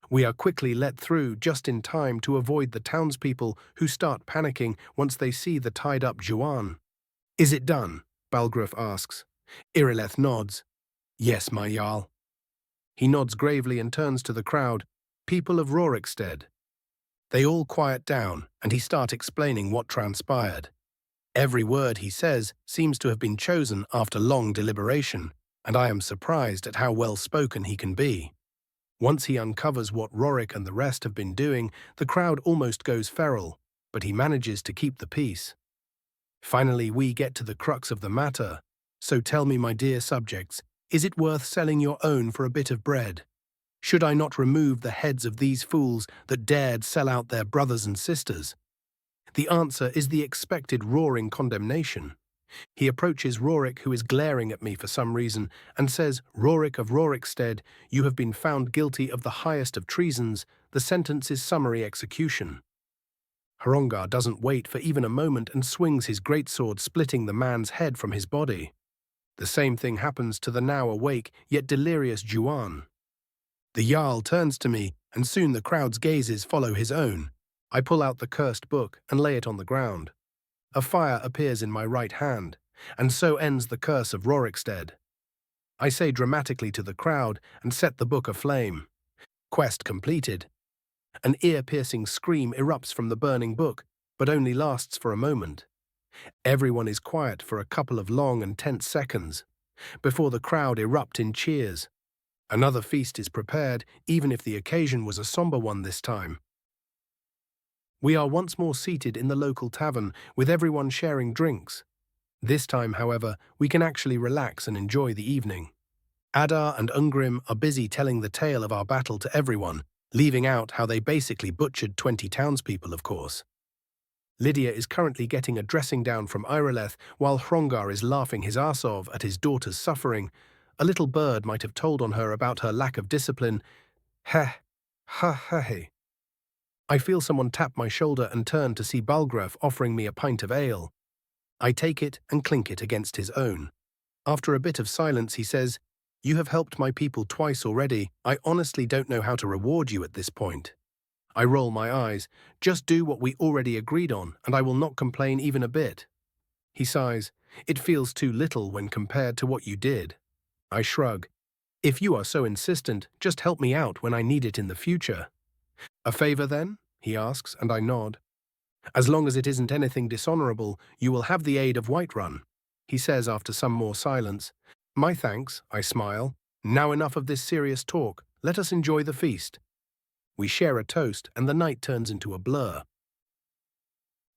We are quickly let through just in time to avoid the townspeople who start panicking once they see the tied-up Juan. "Is it done?" Balgruf asks. Irileth nods. "Yes, my Jarl." He nods gravely and turns to the crowd. "People of Rorikstead." They all quiet down, and he starts explaining what transpired. Every word he says seems to have been chosen after long deliberation, and I am surprised at how well-spoken he can be. Once he uncovers what Rorik and the rest have been doing, the crowd almost goes feral, but he manages to keep the peace. Finally, we get to the crux of the matter. So tell me, my dear subjects, is it worth selling your own for a bit of bread? Should I not remove the heads of these fools that dared sell out their brothers and sisters? The answer is the expected roaring condemnation. He approaches Rorik, who is glaring at me for some reason, and says, "Rorik of Rorikstead, you have been found guilty of the highest of treasons. The sentence is summary execution." Hrongar doesn't wait for even a moment and swings his greatsword, splitting the man's head from his body. The same thing happens to the now awake yet delirious Juan. The Jarl turns to me, and soon the crowd's gazes follow his own. I pull out the cursed book and lay it on the ground. A fire appears in my right hand, and so ends the curse of Rorikstead. I say dramatically to the crowd and set the book aflame. Quest completed. An ear-piercing scream erupts from the burning book, but only lasts for a moment. Everyone is quiet for a couple of long and tense seconds, before the crowd erupt in cheers. Another feast is prepared, even if the occasion was a somber one this time. We are once more seated in the local tavern, with everyone sharing drinks. This time, however, we can actually relax and enjoy the evening. Adar and Ungrim are busy telling the tale of our battle to everyone, leaving out how they basically butchered 20 townspeople, of course. Lydia is currently getting a dressing down from Irileth, while Hrongar is laughing his arse off at his daughter's suffering. A little bird might have told on her about her lack of discipline. Heh, ha ha he. I feel someone tap my shoulder and turn to see Balgraf offering me a pint of ale. I take it and clink it against his own. After a bit of silence, he says, "You have helped my people twice already. I honestly don't know how to reward you at this point." I roll my eyes. "Just do what we already agreed on, and I will not complain even a bit." He sighs. "It feels too little when compared to what you did." I shrug. "If you are so insistent, just help me out when I need it in the future." "A favor, then?" he asks, and I nod. "As long as it isn't anything dishonorable, you will have the aid of Whiterun," he says after some more silence. "My thanks," I smile. "Now enough of this serious talk. Let us enjoy the feast." We share a toast, and the night turns into a blur.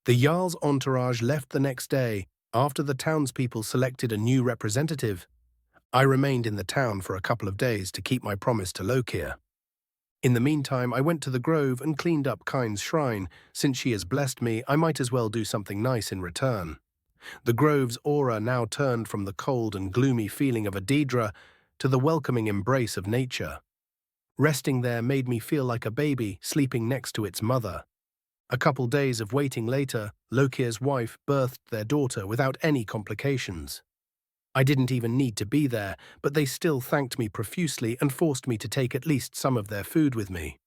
The Jarl's entourage left the next day, after the townspeople selected a new representative. I remained in the town for a couple of days to keep my promise to Lokir. In the meantime, I went to the grove and cleaned up Kine's shrine. Since she has blessed me, I might as well do something nice in return. The grove's aura now turned from the cold and gloomy feeling of a Daedra to the welcoming embrace of nature. Resting there made me feel like a baby sleeping next to its mother. A couple days of waiting later, Lokir's wife birthed their daughter without any complications. I didn't even need to be there, but they still thanked me profusely and forced me to take at least some of their food with me.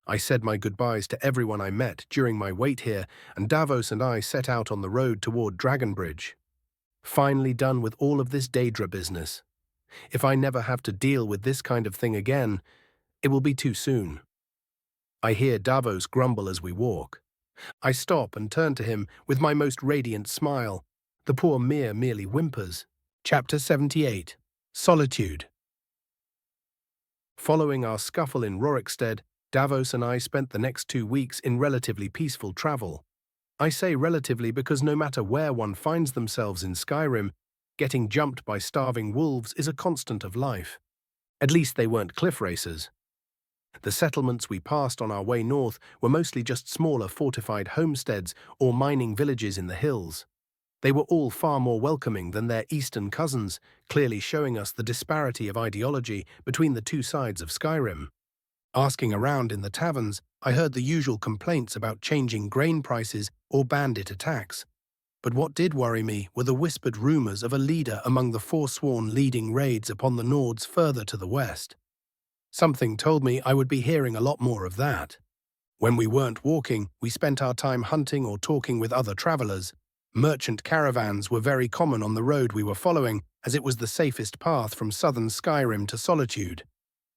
I said my goodbyes to everyone I met during my wait here, and Davos and I set out on the road toward Dragonbridge. Finally done with all of this Daedra business. If I never have to deal with this kind of thing again, it will be too soon. I hear Davos grumble as we walk. I stop and turn to him with my most radiant smile. The poor Mere merely whimpers. Chapter 78. Solitude. Following our scuffle in Rorikstead, Davos and I spent the next 2 weeks in relatively peaceful travel. I say relatively because no matter where one finds themselves in Skyrim, getting jumped by starving wolves is a constant of life. At least they weren't cliff racers. The settlements we passed on our way north were mostly just smaller fortified homesteads or mining villages in the hills. They were all far more welcoming than their eastern cousins, clearly showing us the disparity of ideology between the two sides of Skyrim. Asking around in the taverns, I heard the usual complaints about changing grain prices or bandit attacks. But what did worry me were the whispered rumors of a leader among the forsworn leading raids upon the Nords further to the west. Something told me I would be hearing a lot more of that. When we weren't walking, we spent our time hunting or talking with other travelers. Merchant caravans were very common on the road we were following, as it was the safest path from southern Skyrim to Solitude.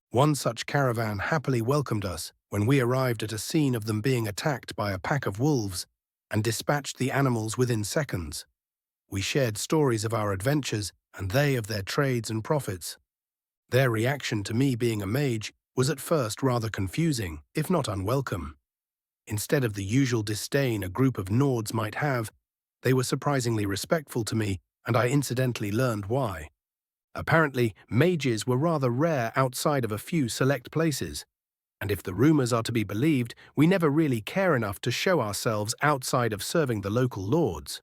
One such caravan happily welcomed us when we arrived at a scene of them being attacked by a pack of wolves, and dispatched the animals within seconds. We shared stories of our adventures, and they of their trades and profits. Their reaction to me being a mage was at first rather confusing, if not unwelcome. Instead of the usual disdain a group of Nords might have, They were surprisingly respectful to me, and I incidentally learned why. Apparently, mages were rather rare outside of a few select places, and if the rumors are to be believed, we never really care enough to show ourselves outside of serving the local lords.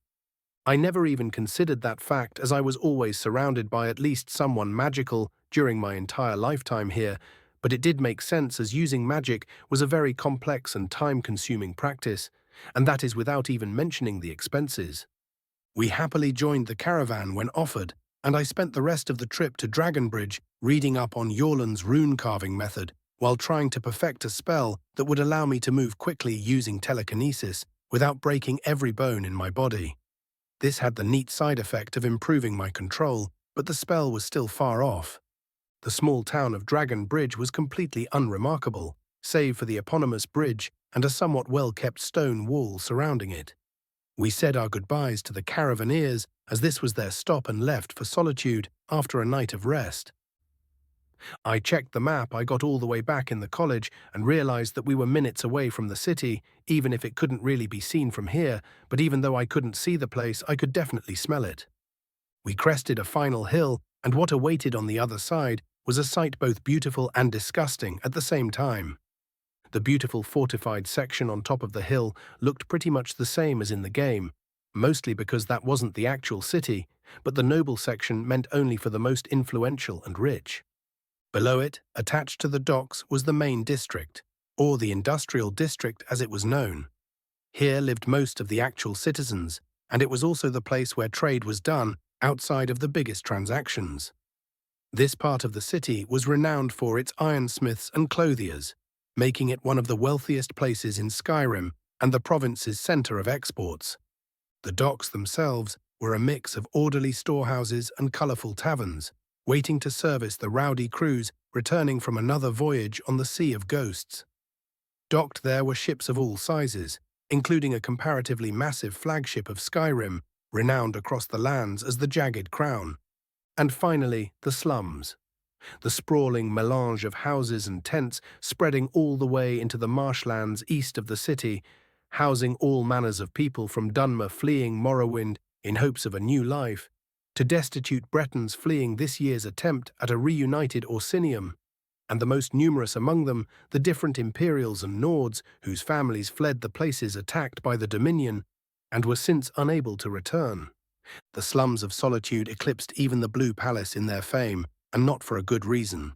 I never even considered that fact, as I was always surrounded by at least someone magical during my entire lifetime here, but it did make sense, as using magic was a very complex and time-consuming practice, and that is without even mentioning the expenses. We happily joined the caravan when offered, and I spent the rest of the trip to Dragonbridge reading up on Yorland's rune-carving method while trying to perfect a spell that would allow me to move quickly using telekinesis without breaking every bone in my body. This had the neat side effect of improving my control, but the spell was still far off. The small town of Dragonbridge was completely unremarkable, save for the eponymous bridge and a somewhat well-kept stone wall surrounding it. We said our goodbyes to the caravaneers, as this was their stop, and left for Solitude after a night of rest. I checked the map. I got all the way back in the college and realized that we were minutes away from the city, even if it couldn't really be seen from here, but even though I couldn't see the place, I could definitely smell it. We crested a final hill, and what awaited on the other side was a sight both beautiful and disgusting at the same time. The beautiful fortified section on top of the hill looked pretty much the same as in the game, mostly because that wasn't the actual city, but the noble section meant only for the most influential and rich. Below it, attached to the docks, was the main district, or the industrial district as it was known. Here lived most of the actual citizens, and it was also the place where trade was done outside of the biggest transactions. This part of the city was renowned for its ironsmiths and clothiers, making it one of the wealthiest places in Skyrim and the province's center of exports. The docks themselves were a mix of orderly storehouses and colorful taverns, waiting to service the rowdy crews returning from another voyage on the Sea of Ghosts. Docked there were ships of all sizes, including a comparatively massive flagship of Skyrim, renowned across the lands as the Jagged Crown. And finally, the slums. The sprawling melange of houses and tents spreading all the way into the marshlands east of the city, housing all manners of people from Dunmer fleeing Morrowind in hopes of a new life, to destitute Bretons fleeing this year's attempt at a reunited Orsinium, and the most numerous among them, the different Imperials and Nords whose families fled the places attacked by the Dominion and were since unable to return. The slums of Solitude eclipsed even the Blue Palace in their fame, and not for a good reason.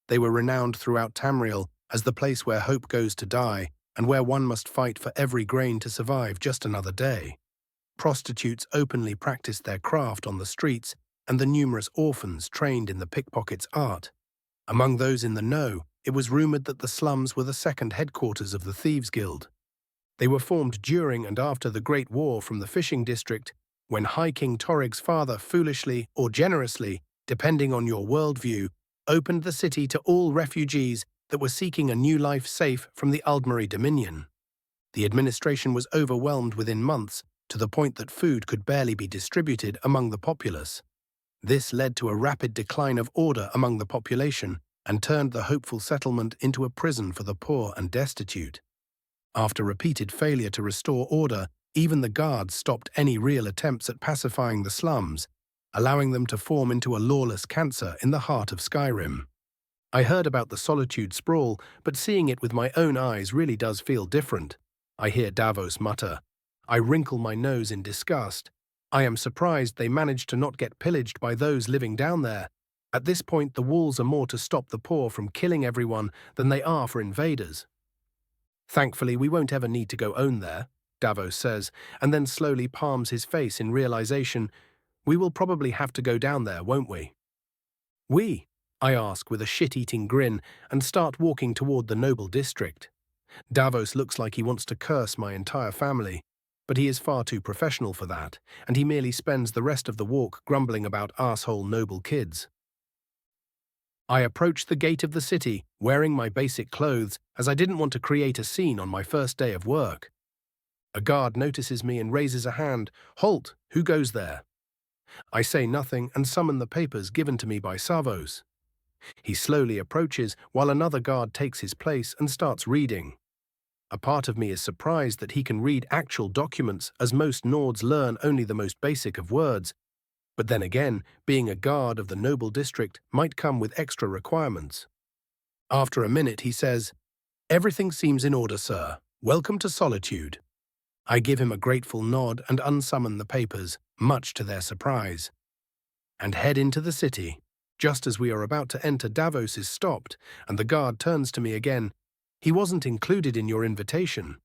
They were renowned throughout Tamriel as the place where hope goes to die and where one must fight for every grain to survive just another day. Prostitutes openly practiced their craft on the streets, and the numerous orphans trained in the pickpocket's art. Among those in the know, it was rumored that the slums were the second headquarters of the Thieves' Guild. They were formed during and after the Great War from the fishing district, when High King Torrig's father foolishly or generously, depending on your worldview, opened the city to all refugees that were seeking a new life safe from the Aldmeri Dominion. The administration was overwhelmed within months, to the point that food could barely be distributed among the populace. This led to a rapid decline of order among the population and turned the hopeful settlement into a prison for the poor and destitute. After repeated failure to restore order, even the guards stopped any real attempts at pacifying the slums, allowing them to form into a lawless cancer in the heart of Skyrim. I heard about the Solitude sprawl, but seeing it with my own eyes really does feel different. I hear Davos mutter. I wrinkle my nose in disgust. I am surprised they managed to not get pillaged by those living down there. At this point, the walls are more to stop the poor from killing everyone than they are for invaders. Thankfully, we won't ever need to go own there, Davos says, and then slowly palms his face in realization. We will probably have to go down there, won't we? We? I ask with a shit-eating grin and start walking toward the noble district. Davos looks like he wants to curse my entire family, but he is far too professional for that, and he merely spends the rest of the walk grumbling about arsehole noble kids. I approach the gate of the city, wearing my basic clothes, as I didn't want to create a scene on my first day of work. A guard notices me and raises a hand. Halt! Who goes there? I say nothing and summon the papers given to me by Savos. He slowly approaches while another guard takes his place and starts reading. A part of me is surprised that he can read actual documents, as most Nords learn only the most basic of words. But then again, being a guard of the noble district might come with extra requirements. After a minute, he says, "Everything seems in order, sir. Welcome to Solitude." I give him a grateful nod and unsummon the papers, much to their surprise, and head into the city. Just as we are about to enter, Davos is stopped, and the guard turns to me again. "He wasn't included in your invitation."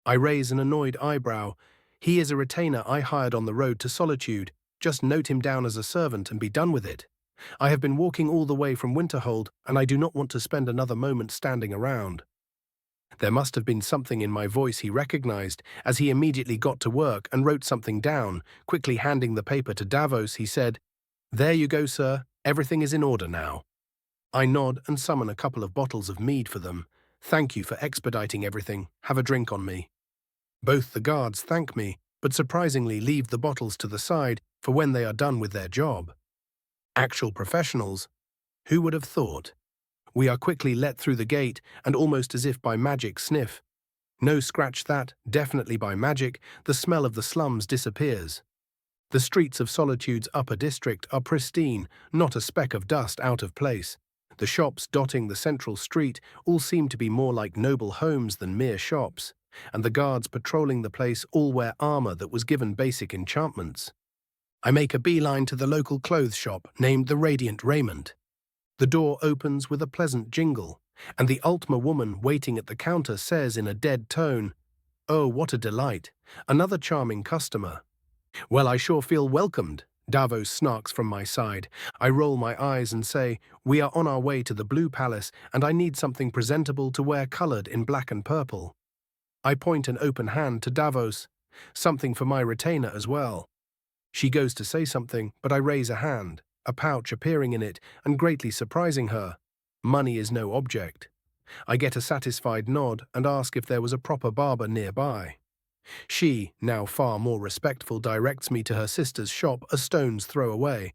I raise an annoyed eyebrow. "He is a retainer I hired on the road to Solitude. Just note him down as a servant and be done with it. I have been walking all the way from Winterhold, and I do not want to spend another moment standing around." There must have been something in my voice he recognized, as he immediately got to work and wrote something down. Quickly handing the paper to Davos, he said, "There you go, sir. Everything is in order now." I nod and summon a couple of bottles of mead for them. "Thank you for expediting everything. Have a drink on me." Both the guards thank me, but surprisingly leave the bottles to the side for when they are done with their job. Actual professionals? Who would have thought? We are quickly let through the gate, and almost as if by magic sniff. No, scratch that, definitely by magic, the smell of the slums disappears. The streets of Solitude's upper district are pristine, not a speck of dust out of place. The shops dotting the central street all seem to be more like noble homes than mere shops, and the guards patrolling the place all wear armor that was given basic enchantments. I make a beeline to the local clothes shop named the Radiant Raiment. The door opens with a pleasant jingle, and the Ultima woman waiting at the counter says in a dead tone, "Oh, what a delight. Another charming customer." "Well, I sure feel welcomed," Davos snarks from my side. I roll my eyes and say, "We are on our way to the Blue Palace, and I need something presentable to wear colored in black and purple." I point an open hand to Davos, "Something for my retainer as well." She goes to say something, but I raise a hand, a pouch appearing in it and greatly surprising her. Money is no object. I get a satisfied nod and ask if there was a proper barber nearby. She, now far more respectful, directs me to her sister's shop a stone's throw away.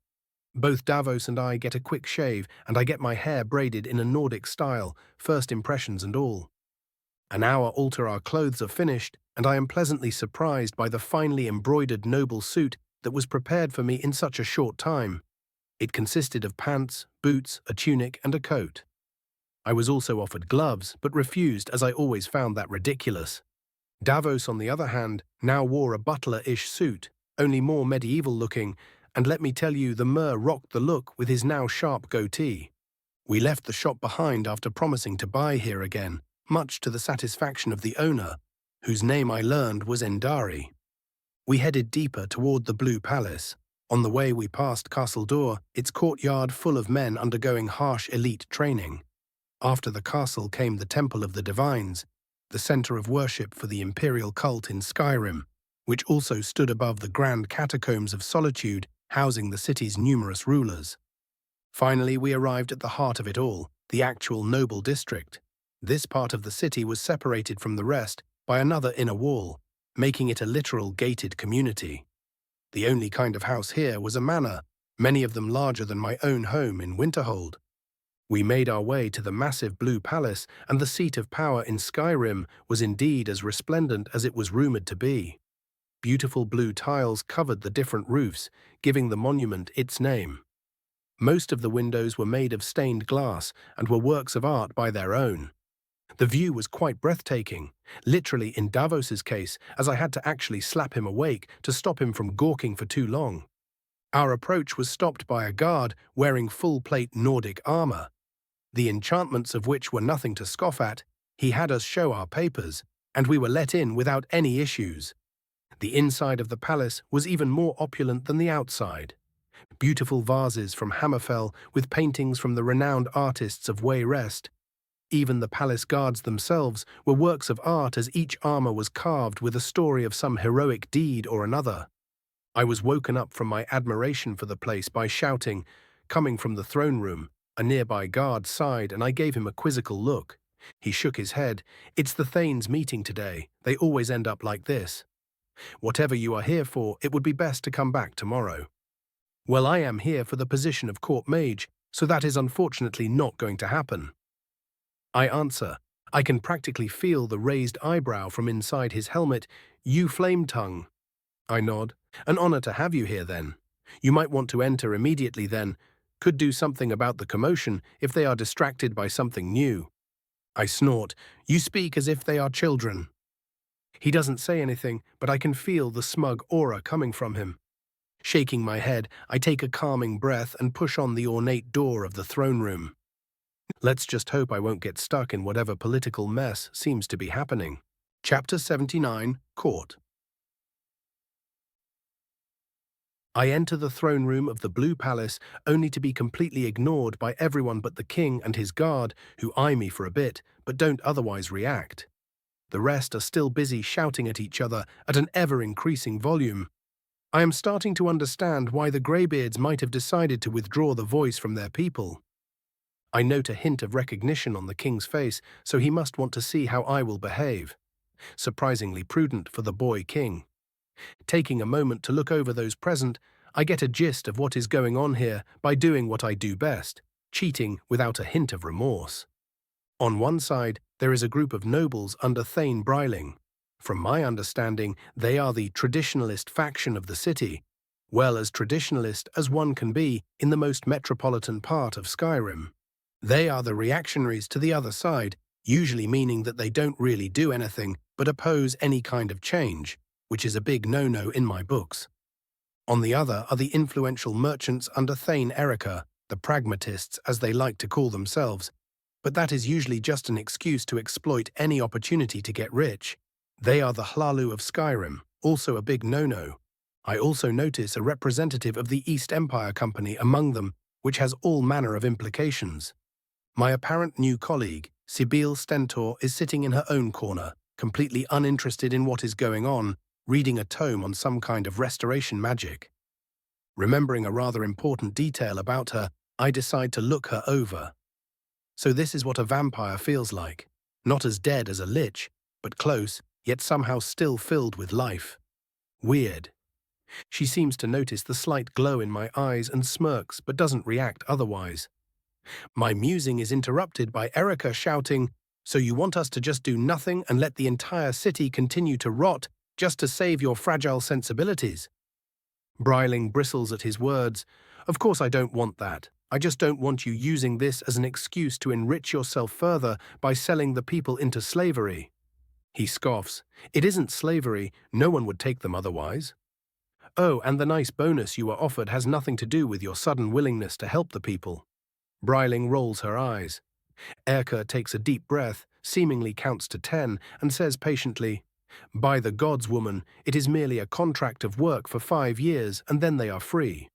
Both Davos and I get a quick shave, and I get my hair braided in a Nordic style, first impressions and all. An hour after our clothes are finished, and I am pleasantly surprised by the finely embroidered noble suit that was prepared for me in such a short time. It consisted of pants, boots, a tunic, and a coat. I was also offered gloves, but refused as I always found that ridiculous. Davos, on the other hand, now wore a butler-ish suit, only more medieval-looking, and let me tell you, the Mer rocked the look with his now sharp goatee. We left the shop behind after promising to buy here again, much to the satisfaction of the owner, whose name I learned was Endari. We headed deeper toward the Blue Palace. On the way we passed Castle Door, its courtyard full of men undergoing harsh elite training. After the castle came the Temple of the Divines, the center of worship for the imperial cult in Skyrim, which also stood above the grand catacombs of Solitude, housing the city's numerous rulers. Finally, we arrived at the heart of it all, the actual noble district. This part of the city was separated from the rest by another inner wall, making it a literal gated community. The only kind of house here was a manor, many of them larger than my own home in Winterhold. We made our way to the massive Blue Palace, and the seat of power in Skyrim was indeed as resplendent as it was rumored to be. Beautiful blue tiles covered the different roofs, giving the monument its name. Most of the windows were made of stained glass and were works of art by their own. The view was quite breathtaking, literally in Davos's case, as I had to actually slap him awake to stop him from gawking for too long. Our approach was stopped by a guard wearing full-plate Nordic armor, the enchantments of which were nothing to scoff at. He had us show our papers, and we were let in without any issues. The inside of the palace was even more opulent than the outside. Beautiful vases from Hammerfell with paintings from the renowned artists of Wayrest. Even the palace guards themselves were works of art, as each armor was carved with a story of some heroic deed or another. I was woken up from my admiration for the place by shouting, coming from the throne room. A nearby guard sighed, and I gave him a quizzical look. He shook his head. "It's the Thanes meeting today. They always end up like this. Whatever you are here for, it would be best to come back tomorrow." "Well, I am here for the position of court mage, so that is unfortunately not going to happen." I answer, I can practically feel the raised eyebrow from inside his helmet. You flame tongue. I nod. An honor to have you here then. You might want to enter immediately then. Could do something about the commotion if they are distracted by something new. I snort. You speak as if they are children. He doesn't say anything, but I can feel the smug aura coming from him. Shaking my head, I take a calming breath and push on the ornate door of the throne room. Let's just hope I won't get stuck in whatever political mess seems to be happening. Chapter 79, Court. I enter the throne room of the Blue Palace only to be completely ignored by everyone but the king and his guard, who eye me for a bit, but don't otherwise react. The rest are still busy shouting at each other at an ever-increasing volume. I am starting to understand why the Greybeards might have decided to withdraw the voice from their people. I note a hint of recognition on the king's face, so he must want to see how I will behave. Surprisingly prudent for the boy king. Taking a moment to look over those present, I get a gist of what is going on here by doing what I do best, cheating without a hint of remorse. On one side, there is a group of nobles under Thane Bryling. From my understanding, they are the traditionalist faction of the city, well as traditionalist as one can be in the most metropolitan part of Skyrim. They are the reactionaries to the other side, usually meaning that they don't really do anything but oppose any kind of change, which is a big no-no in my books. On the other are the influential merchants under Thane Erica, the pragmatists as they like to call themselves, but that is usually just an excuse to exploit any opportunity to get rich. They are the Hlalu of Skyrim, also a big no-no. I also notice a representative of the East Empire Company among them, which has all manner of implications. My apparent new colleague, Sibyl Stentor, is sitting in her own corner, completely uninterested in what is going on, reading a tome on some kind of restoration magic. Remembering a rather important detail about her, I decide to look her over. So this is what a vampire feels like. Not as dead as a lich, but close, yet somehow still filled with life. Weird. She seems to notice the slight glow in my eyes and smirks, but doesn't react otherwise. My musing is interrupted by Erica shouting, "So you want us to just do nothing and let the entire city continue to rot just to save your fragile sensibilities?" Bryling bristles at his words. "Of course I don't want that. I just don't want you using this as an excuse to enrich yourself further by selling the people into slavery." He scoffs. "It isn't slavery. No one would take them otherwise." "Oh, and the nice bonus you were offered has nothing to do with your sudden willingness to help the people." Bryling rolls her eyes. Erica takes a deep breath, seemingly counts to 10, and says patiently, "By the gods, woman, it is merely a contract of work for 5 years, and then they are free."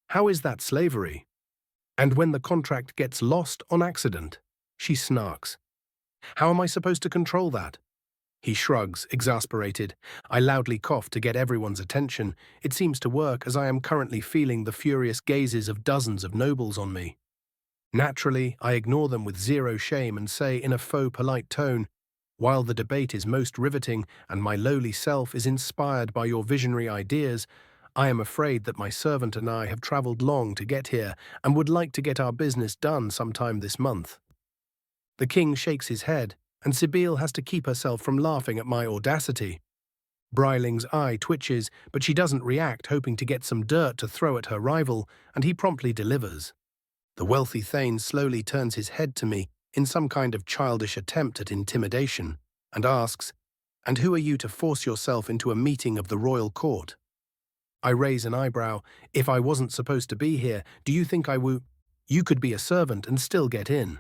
"How is that slavery?" "And when the contract gets lost on accident?" She snarks. "How am I supposed to control that?" He shrugs, exasperated. I loudly cough to get everyone's attention. It seems to work, as I am currently feeling the furious gazes of dozens of nobles on me. Naturally, I ignore them with zero shame and say in a faux polite tone, "While the debate is most riveting and my lowly self is inspired by your visionary ideas, I am afraid that my servant and I have traveled long to get here and would like to get our business done sometime this month." The king shakes his head, and Sibyl has to keep herself from laughing at my audacity. Bryling's eye twitches, but she doesn't react, hoping to get some dirt to throw at her rival, and he promptly delivers. The wealthy Thane slowly turns his head to me in some kind of childish attempt at intimidation, and asks, "And who are you to force yourself into a meeting of the royal court?" I raise an eyebrow. "If I wasn't supposed to be here, do you think I would? You could be a servant and still get in."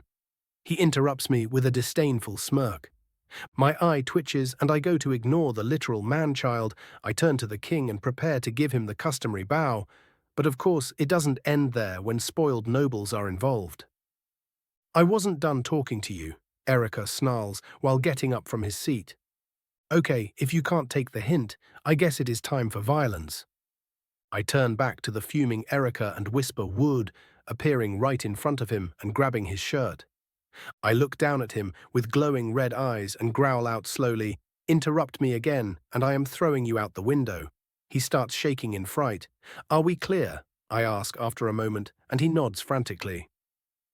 He interrupts me with a disdainful smirk. My eye twitches and I go to ignore the literal man-child. I turn to the king and prepare to give him the customary bow, but of course it doesn't end there when spoiled nobles are involved. "I wasn't done talking to you," Erica snarls while getting up from his seat. "Okay, if you can't take the hint, I guess it is time for violence." I turn back to the fuming Erica and whisper "wood," appearing right in front of him and grabbing his shirt. I look down at him with glowing red eyes and growl out slowly, "Interrupt me again, and I am throwing you out the window." He starts shaking in fright. "Are we clear?" I ask after a moment, and he nods frantically.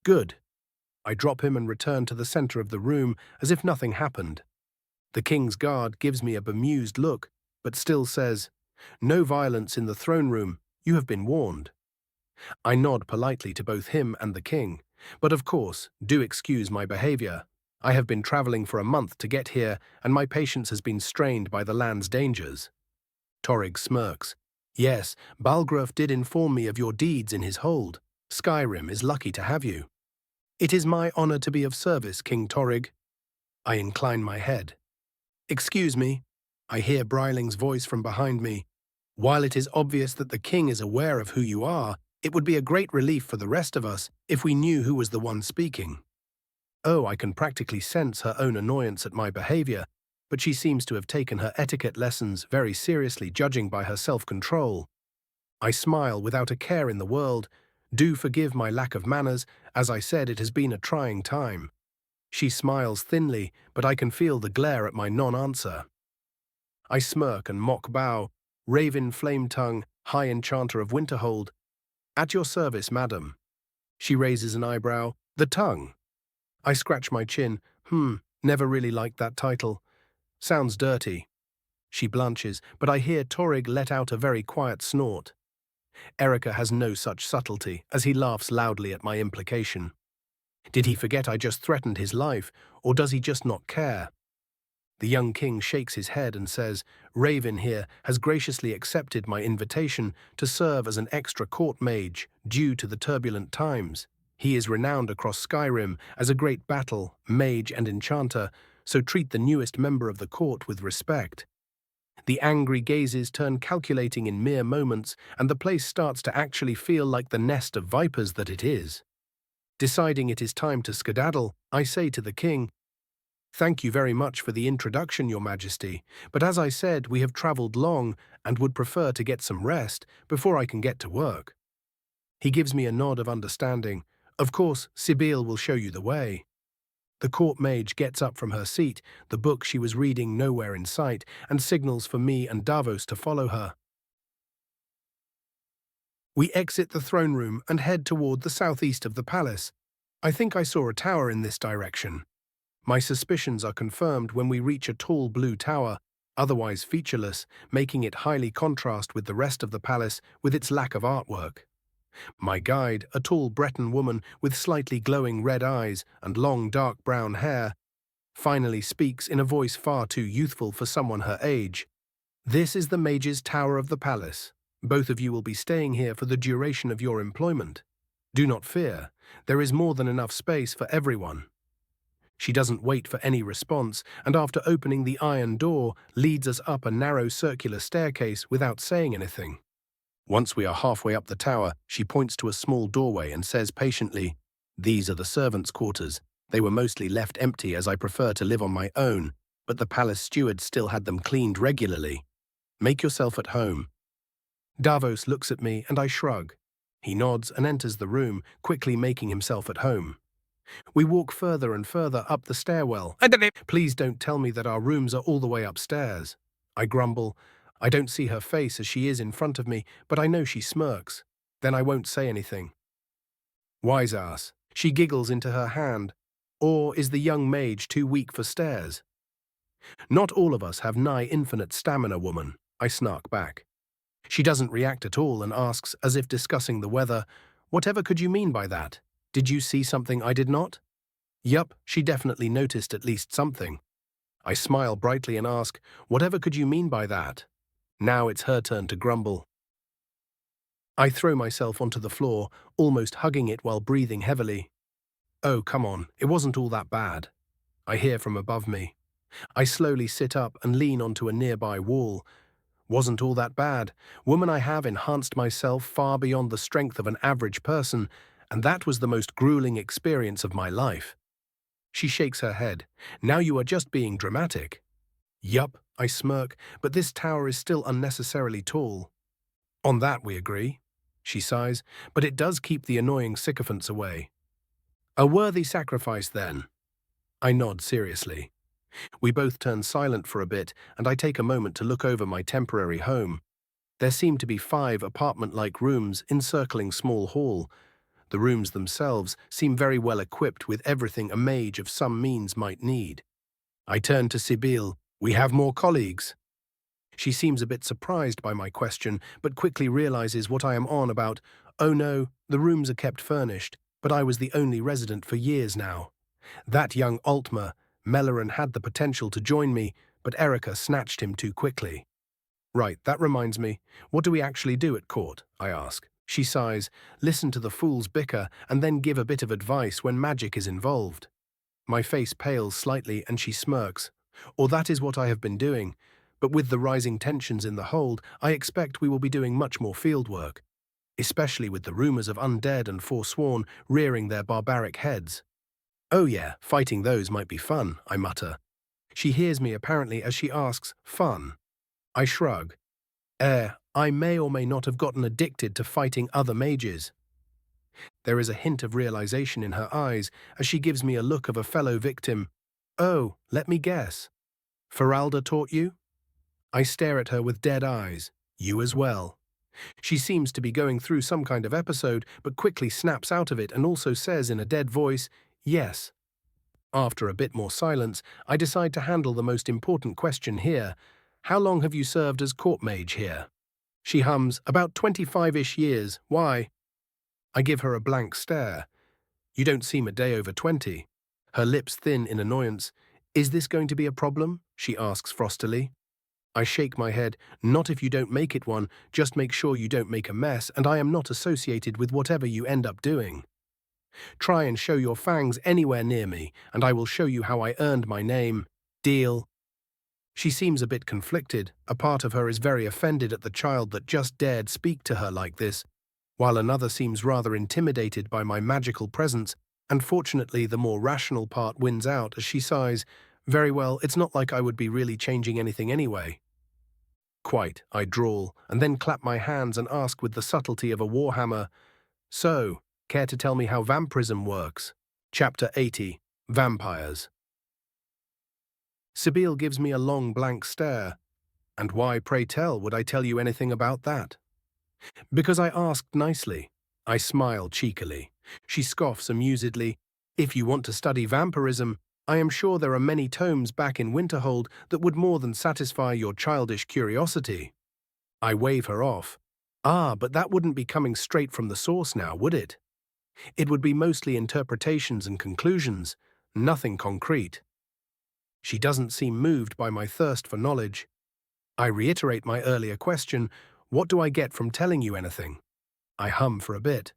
"Good." I drop him and return to the center of the room as if nothing happened. The king's guard gives me a bemused look, but still says, "No violence in the throne room, you have been warned." I nod politely to both him and the king, but of course, do excuse my behavior. I have been traveling for a month to get here, and my patience has been strained by the land's dangers. Torrig smirks. Yes, Balgraf did inform me of your deeds in his hold. Skyrim is lucky to have you. It is my honor to be of service, King Torrig. I incline my head. Excuse me. I hear Bryling's voice from behind me. While it is obvious that the king is aware of who you are, it would be a great relief for the rest of us if we knew who was the one speaking. Oh, I can practically sense her own annoyance at my behavior, but she seems to have taken her etiquette lessons very seriously, judging by her self-control. I smile without a care in the world. Do forgive my lack of manners. As I said, it has been a trying time. She smiles thinly, but I can feel the glare at my non-answer. I smirk and mock bow. Raven Flametongue, High Enchanter of Winterhold. At your service, madam. She raises an eyebrow. The tongue. I scratch my chin. Never really liked that title. Sounds dirty. She blanches, but I hear Torrig let out a very quiet snort. Erica has no such subtlety, as he laughs loudly at my implication. Did he forget I just threatened his life, or does he just not care? The young king shakes his head and says, Raven here has graciously accepted my invitation to serve as an extra court mage due to the turbulent times. He is renowned across Skyrim as a great battle, mage and enchanter, so treat the newest member of the court with respect. The angry gazes turn calculating in mere moments, and the place starts to actually feel like the nest of vipers that it is. Deciding it is time to skedaddle, I say to the king, Thank you very much for the introduction, Your Majesty, but as I said, we have travelled long and would prefer to get some rest before I can get to work. He gives me a nod of understanding. Of course, Sibyl will show you the way. The court mage gets up from her seat, the book she was reading nowhere in sight, and signals for me and Davos to follow her. We exit the throne room and head toward the southeast of the palace. I think I saw a tower in this direction. My suspicions are confirmed when we reach a tall blue tower, otherwise featureless, making it highly contrast with the rest of the palace with its lack of artwork. My guide, a tall Breton woman with slightly glowing red eyes and long dark brown hair, finally speaks in a voice far too youthful for someone her age. This is the mage's tower of the palace. Both of you will be staying here for the duration of your employment. Do not fear, there is more than enough space for everyone. She doesn't wait for any response, and after opening the iron door, leads us up a narrow circular staircase without saying anything. Once we are halfway up the tower, she points to a small doorway and says patiently, These are the servants' quarters. They were mostly left empty as I prefer to live on my own, but the palace steward still had them cleaned regularly. Make yourself at home. Davos looks at me and I shrug. He nods and enters the room, quickly making himself at home. We walk further and further up the stairwell. Please don't tell me that our rooms are all the way upstairs. I grumble. I don't see her face as she is in front of me, but I know she smirks. Then I won't say anything. Wise ass. She giggles into her hand. Or is the young mage too weak for stairs? Not all of us have nigh infinite stamina, woman, I snark back. She doesn't react at all and asks, as if discussing the weather, Whatever could you mean by that? Did you see something I did not? Yup, she definitely noticed at least something. I smile brightly and ask, Whatever could you mean by that? Now it's her turn to grumble. I throw myself onto the floor, almost hugging it while breathing heavily. Oh, come on, it wasn't all that bad. I hear from above me. I slowly sit up and lean onto a nearby wall. Wasn't all that bad. Woman, I have enhanced myself far beyond the strength of an average person, and that was the most grueling experience of my life. She shakes her head. Now you are just being dramatic. Yup, I smirk, but this tower is still unnecessarily tall. On that we agree. She sighs, but it does keep the annoying sycophants away. A worthy sacrifice, then. I nod seriously. We both turn silent for a bit, and I take a moment to look over my temporary home. There seem to be 5 apartment-like rooms encircling small hall. The rooms themselves seem very well equipped with everything a mage of some means might need. I turn to Sibyl. We have more colleagues. She seems a bit surprised by my question, but quickly realizes what I am on about. Oh no, the rooms are kept furnished, but I was the only resident for years now. That young Altmer, Melleran, had the potential to join me, but Erica snatched him too quickly. Right, that reminds me. What do we actually do at court? I ask. She sighs, listen to the fools bicker, and then give a bit of advice when magic is involved. My face pales slightly and she smirks. Or that is what I have been doing. But with the rising tensions in the hold, I expect we will be doing much more field work, especially with the rumors of undead and forsworn rearing their barbaric heads. Oh yeah, fighting those might be fun, I mutter. She hears me apparently as she asks, fun? I shrug. I may or may not have gotten addicted to fighting other mages. There is a hint of realization in her eyes as she gives me a look of a fellow victim. Oh, let me guess. Feralda taught you? I stare at her with dead eyes. You as well. She seems to be going through some kind of episode, but quickly snaps out of it and also says in a dead voice, yes. After a bit more silence, I decide to handle the most important question here. How long have you served as court mage here? She hums, about 25-ish years. Why? I give her a blank stare. You don't seem a day over 20. Her lips thin in annoyance. Is this going to be a problem? She asks frostily. I shake my head. Not if you don't make it one, just make sure you don't make a mess, and I am not associated with whatever you end up doing. Try and show your fangs anywhere near me, and I will show you how I earned my name. Deal? She seems a bit conflicted. A part of her is very offended at the child that just dared speak to her like this, while another seems rather intimidated by my magical presence, and fortunately the more rational part wins out as she sighs, very well, it's not like I would be really changing anything anyway. Quite, I drawl, and then clap my hands and ask with the subtlety of a warhammer, so, care to tell me how vampirism works? Chapter 80, Vampires. Sibyl gives me a long blank stare. And why, pray tell, would I tell you anything about that? Because I asked nicely. I smile cheekily. She scoffs amusedly. If you want to study vampirism, I am sure there are many tomes back in Winterhold that would more than satisfy your childish curiosity. I wave her off. Ah, but that wouldn't be coming straight from the source now, would it? It would be mostly interpretations and conclusions, nothing concrete. She doesn't seem moved by my thirst for knowledge. I reiterate my earlier question, what do I get from telling you anything? I hum for a bit.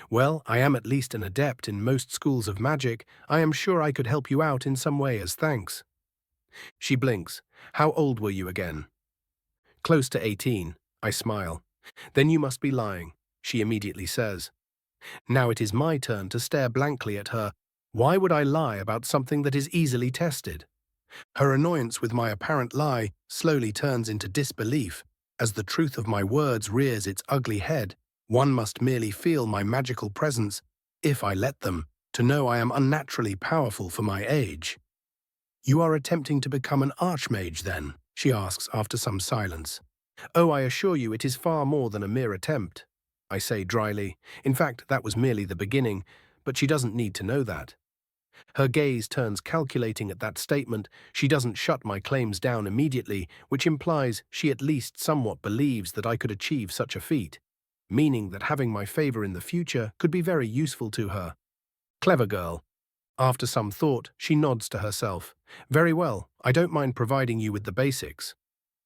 Well, I am at least an adept in most schools of magic. I am sure I could help you out in some way as thanks. She blinks. How old were you again? Close to 18. I smile. Then you must be lying, she immediately says. Now it is my turn to stare blankly at her. Why would I lie about something that is easily tested? Her annoyance with my apparent lie slowly turns into disbelief as the truth of my words rears its ugly head. One must merely feel my magical presence, if I let them, to know I am unnaturally powerful for my age. You are attempting to become an archmage, then? She asks after some silence. Oh, I assure you it is far more than a mere attempt, I say dryly. In fact, that was merely the beginning, but she doesn't need to know that. Her gaze turns calculating at that statement. She doesn't shut my claims down immediately, which implies she at least somewhat believes that I could achieve such a feat, meaning that having my favor in the future could be very useful to her. Clever girl. After some thought, she nods to herself. Very well, I don't mind providing you with the basics.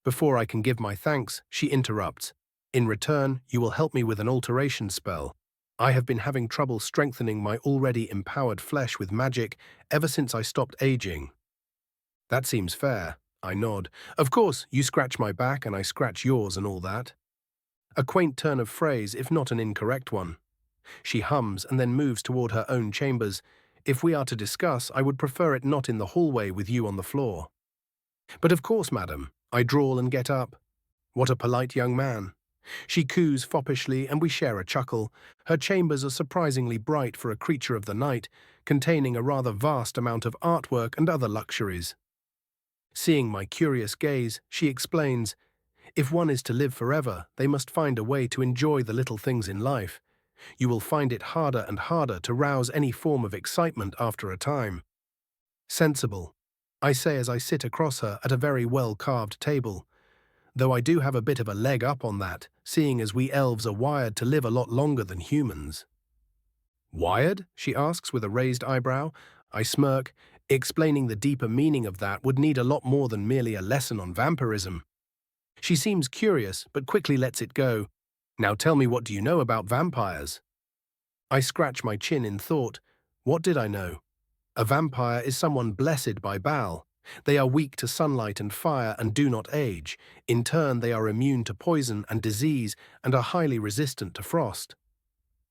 Before I can give my thanks, she interrupts. In return, you will help me with an alteration spell. I have been having trouble strengthening my already empowered flesh with magic ever since I stopped aging. That seems fair, I nod. Of course, you scratch my back and I scratch yours and all that. A quaint turn of phrase, if not an incorrect one. She hums and then moves toward her own chambers. If we are to discuss, I would prefer it not in the hallway with you on the floor. But of course, madam, I drawl and get up. What a polite young man. She coos foppishly and we share a chuckle. Her chambers are surprisingly bright for a creature of the night, containing a rather vast amount of artwork and other luxuries. Seeing my curious gaze, she explains, if one is to live forever, they must find a way to enjoy the little things in life. You will find it harder and harder to rouse any form of excitement after a time. Sensible, I say as I sit across her at a very well-carved table, though I do have a bit of a leg up on that, seeing as we elves are wired to live a lot longer than humans. Wired? She asks with a raised eyebrow. I smirk, explaining the deeper meaning of that would need a lot more than merely a lesson on vampirism. She seems curious, but quickly lets it go. Now tell me, what do you know about vampires? I scratch my chin in thought. What did I know? A vampire is someone blessed by Baal. They are weak to sunlight and fire and do not age. In turn, they are immune to poison and disease and are highly resistant to frost.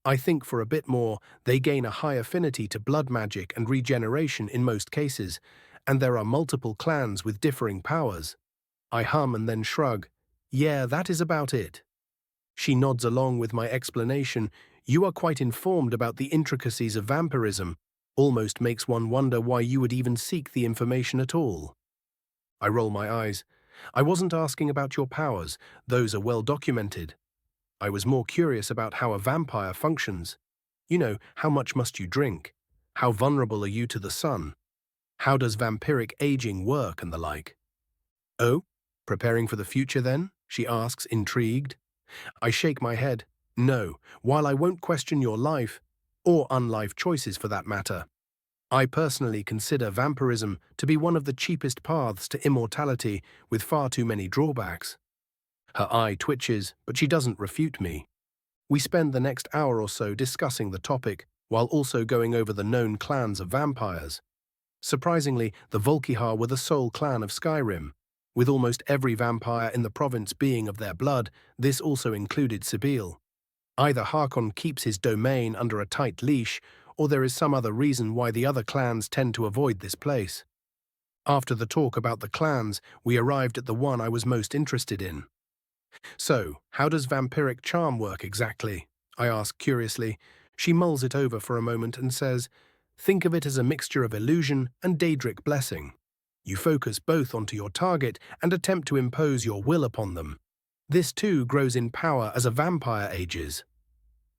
I think for a bit more, they gain a high affinity to blood magic and regeneration in most cases, and there are multiple clans with differing powers. I hum and then shrug. Yeah, that is about it. She nods along with my explanation. You are quite informed about the intricacies of vampirism. Almost makes one wonder why you would even seek the information at all. I roll my eyes. I wasn't asking about your powers. Those are well documented. I was more curious about how a vampire functions. You know, how much must you drink? How vulnerable are you to the sun? How does vampiric aging work and the like? Oh, preparing for the future then? She asks, intrigued. I shake my head. No, while I won't question your life, or unlife choices for that matter, I personally consider vampirism to be one of the cheapest paths to immortality with far too many drawbacks. Her eye twitches, but she doesn't refute me. We spend the next hour or so discussing the topic, while also going over the known clans of vampires. Surprisingly, the Volkihar were the sole clan of Skyrim. With almost every vampire in the province being of their blood, this also included Sibyl. Either Harkon keeps his domain under a tight leash, or there is some other reason why the other clans tend to avoid this place. After the talk about the clans, we arrived at the one I was most interested in. So, how does vampiric charm work exactly? I ask curiously. She mulls it over for a moment and says, think of it as a mixture of illusion and Daedric blessing. You focus both onto your target and attempt to impose your will upon them. This too grows in power as a vampire ages.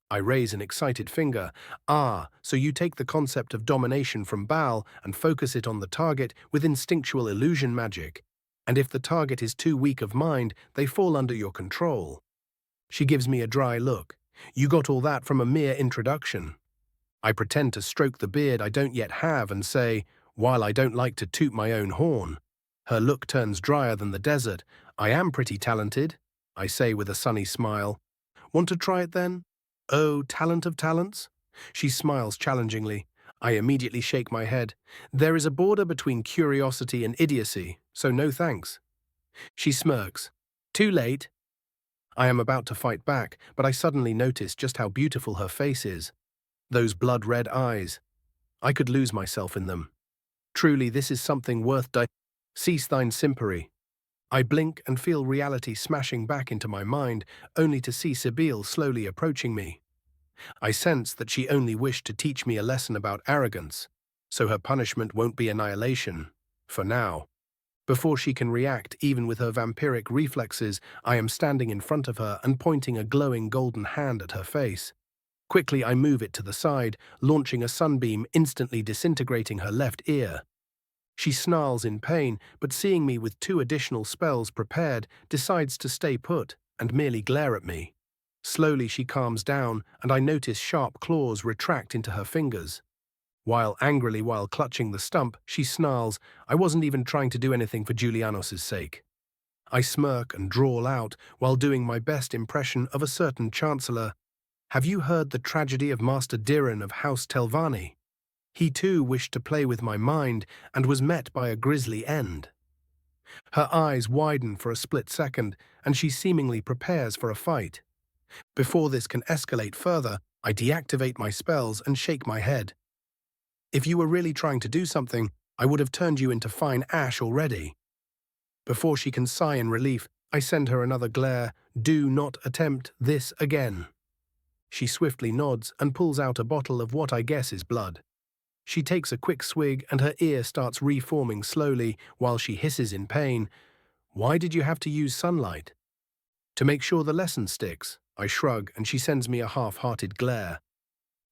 I raise an excited finger. Ah, so you take the concept of domination from Baal and focus it on the target with instinctual illusion magic. And if the target is too weak of mind, they fall under your control. She gives me a dry look. You got all that from a mere introduction. I pretend to stroke the beard I don't yet have and say, while I don't like to toot my own horn. Her look turns drier than the desert. I am pretty talented, I say with a sunny smile. Want to try it then? Oh, talent of talents? She smiles challengingly. I immediately shake my head. There is a border between curiosity and idiocy, so no thanks. She smirks. Too late. I am about to fight back, but I suddenly notice just how beautiful her face is. Those blood-red eyes. I could lose myself in them. Truly, this is something worth Cease thine simpery. I blink and feel reality smashing back into my mind, only to see Sibyl slowly approaching me. I sense that she only wished to teach me a lesson about arrogance, so her punishment won't be annihilation, for now. Before she can react, even with her vampiric reflexes, I am standing in front of her and pointing a glowing golden hand at her face. Quickly I move it to the side, launching a sunbeam, instantly disintegrating her left ear. She snarls in pain, but seeing me with 2 additional spells prepared, decides to stay put and merely glare at me. Slowly she calms down, and I notice sharp claws retract into her fingers. While clutching the stump, she snarls, I wasn't even trying to do anything for Julianos' sake. I smirk and drawl out, while doing my best impression of a certain chancellor. Have you heard the tragedy of Master Diran of House Telvanni? He too wished to play with my mind, and was met by a grisly end. Her eyes widen for a split second, and she seemingly prepares for a fight. Before this can escalate further, I deactivate my spells and shake my head. If you were really trying to do something, I would have turned you into fine ash already. Before she can sigh in relief, I send her another glare. Do not attempt this again. She swiftly nods and pulls out a bottle of what I guess is blood. She takes a quick swig and her ear starts reforming slowly while she hisses in pain. Why did you have to use sunlight? To make sure the lesson sticks, I shrug, and she sends me a half-hearted glare.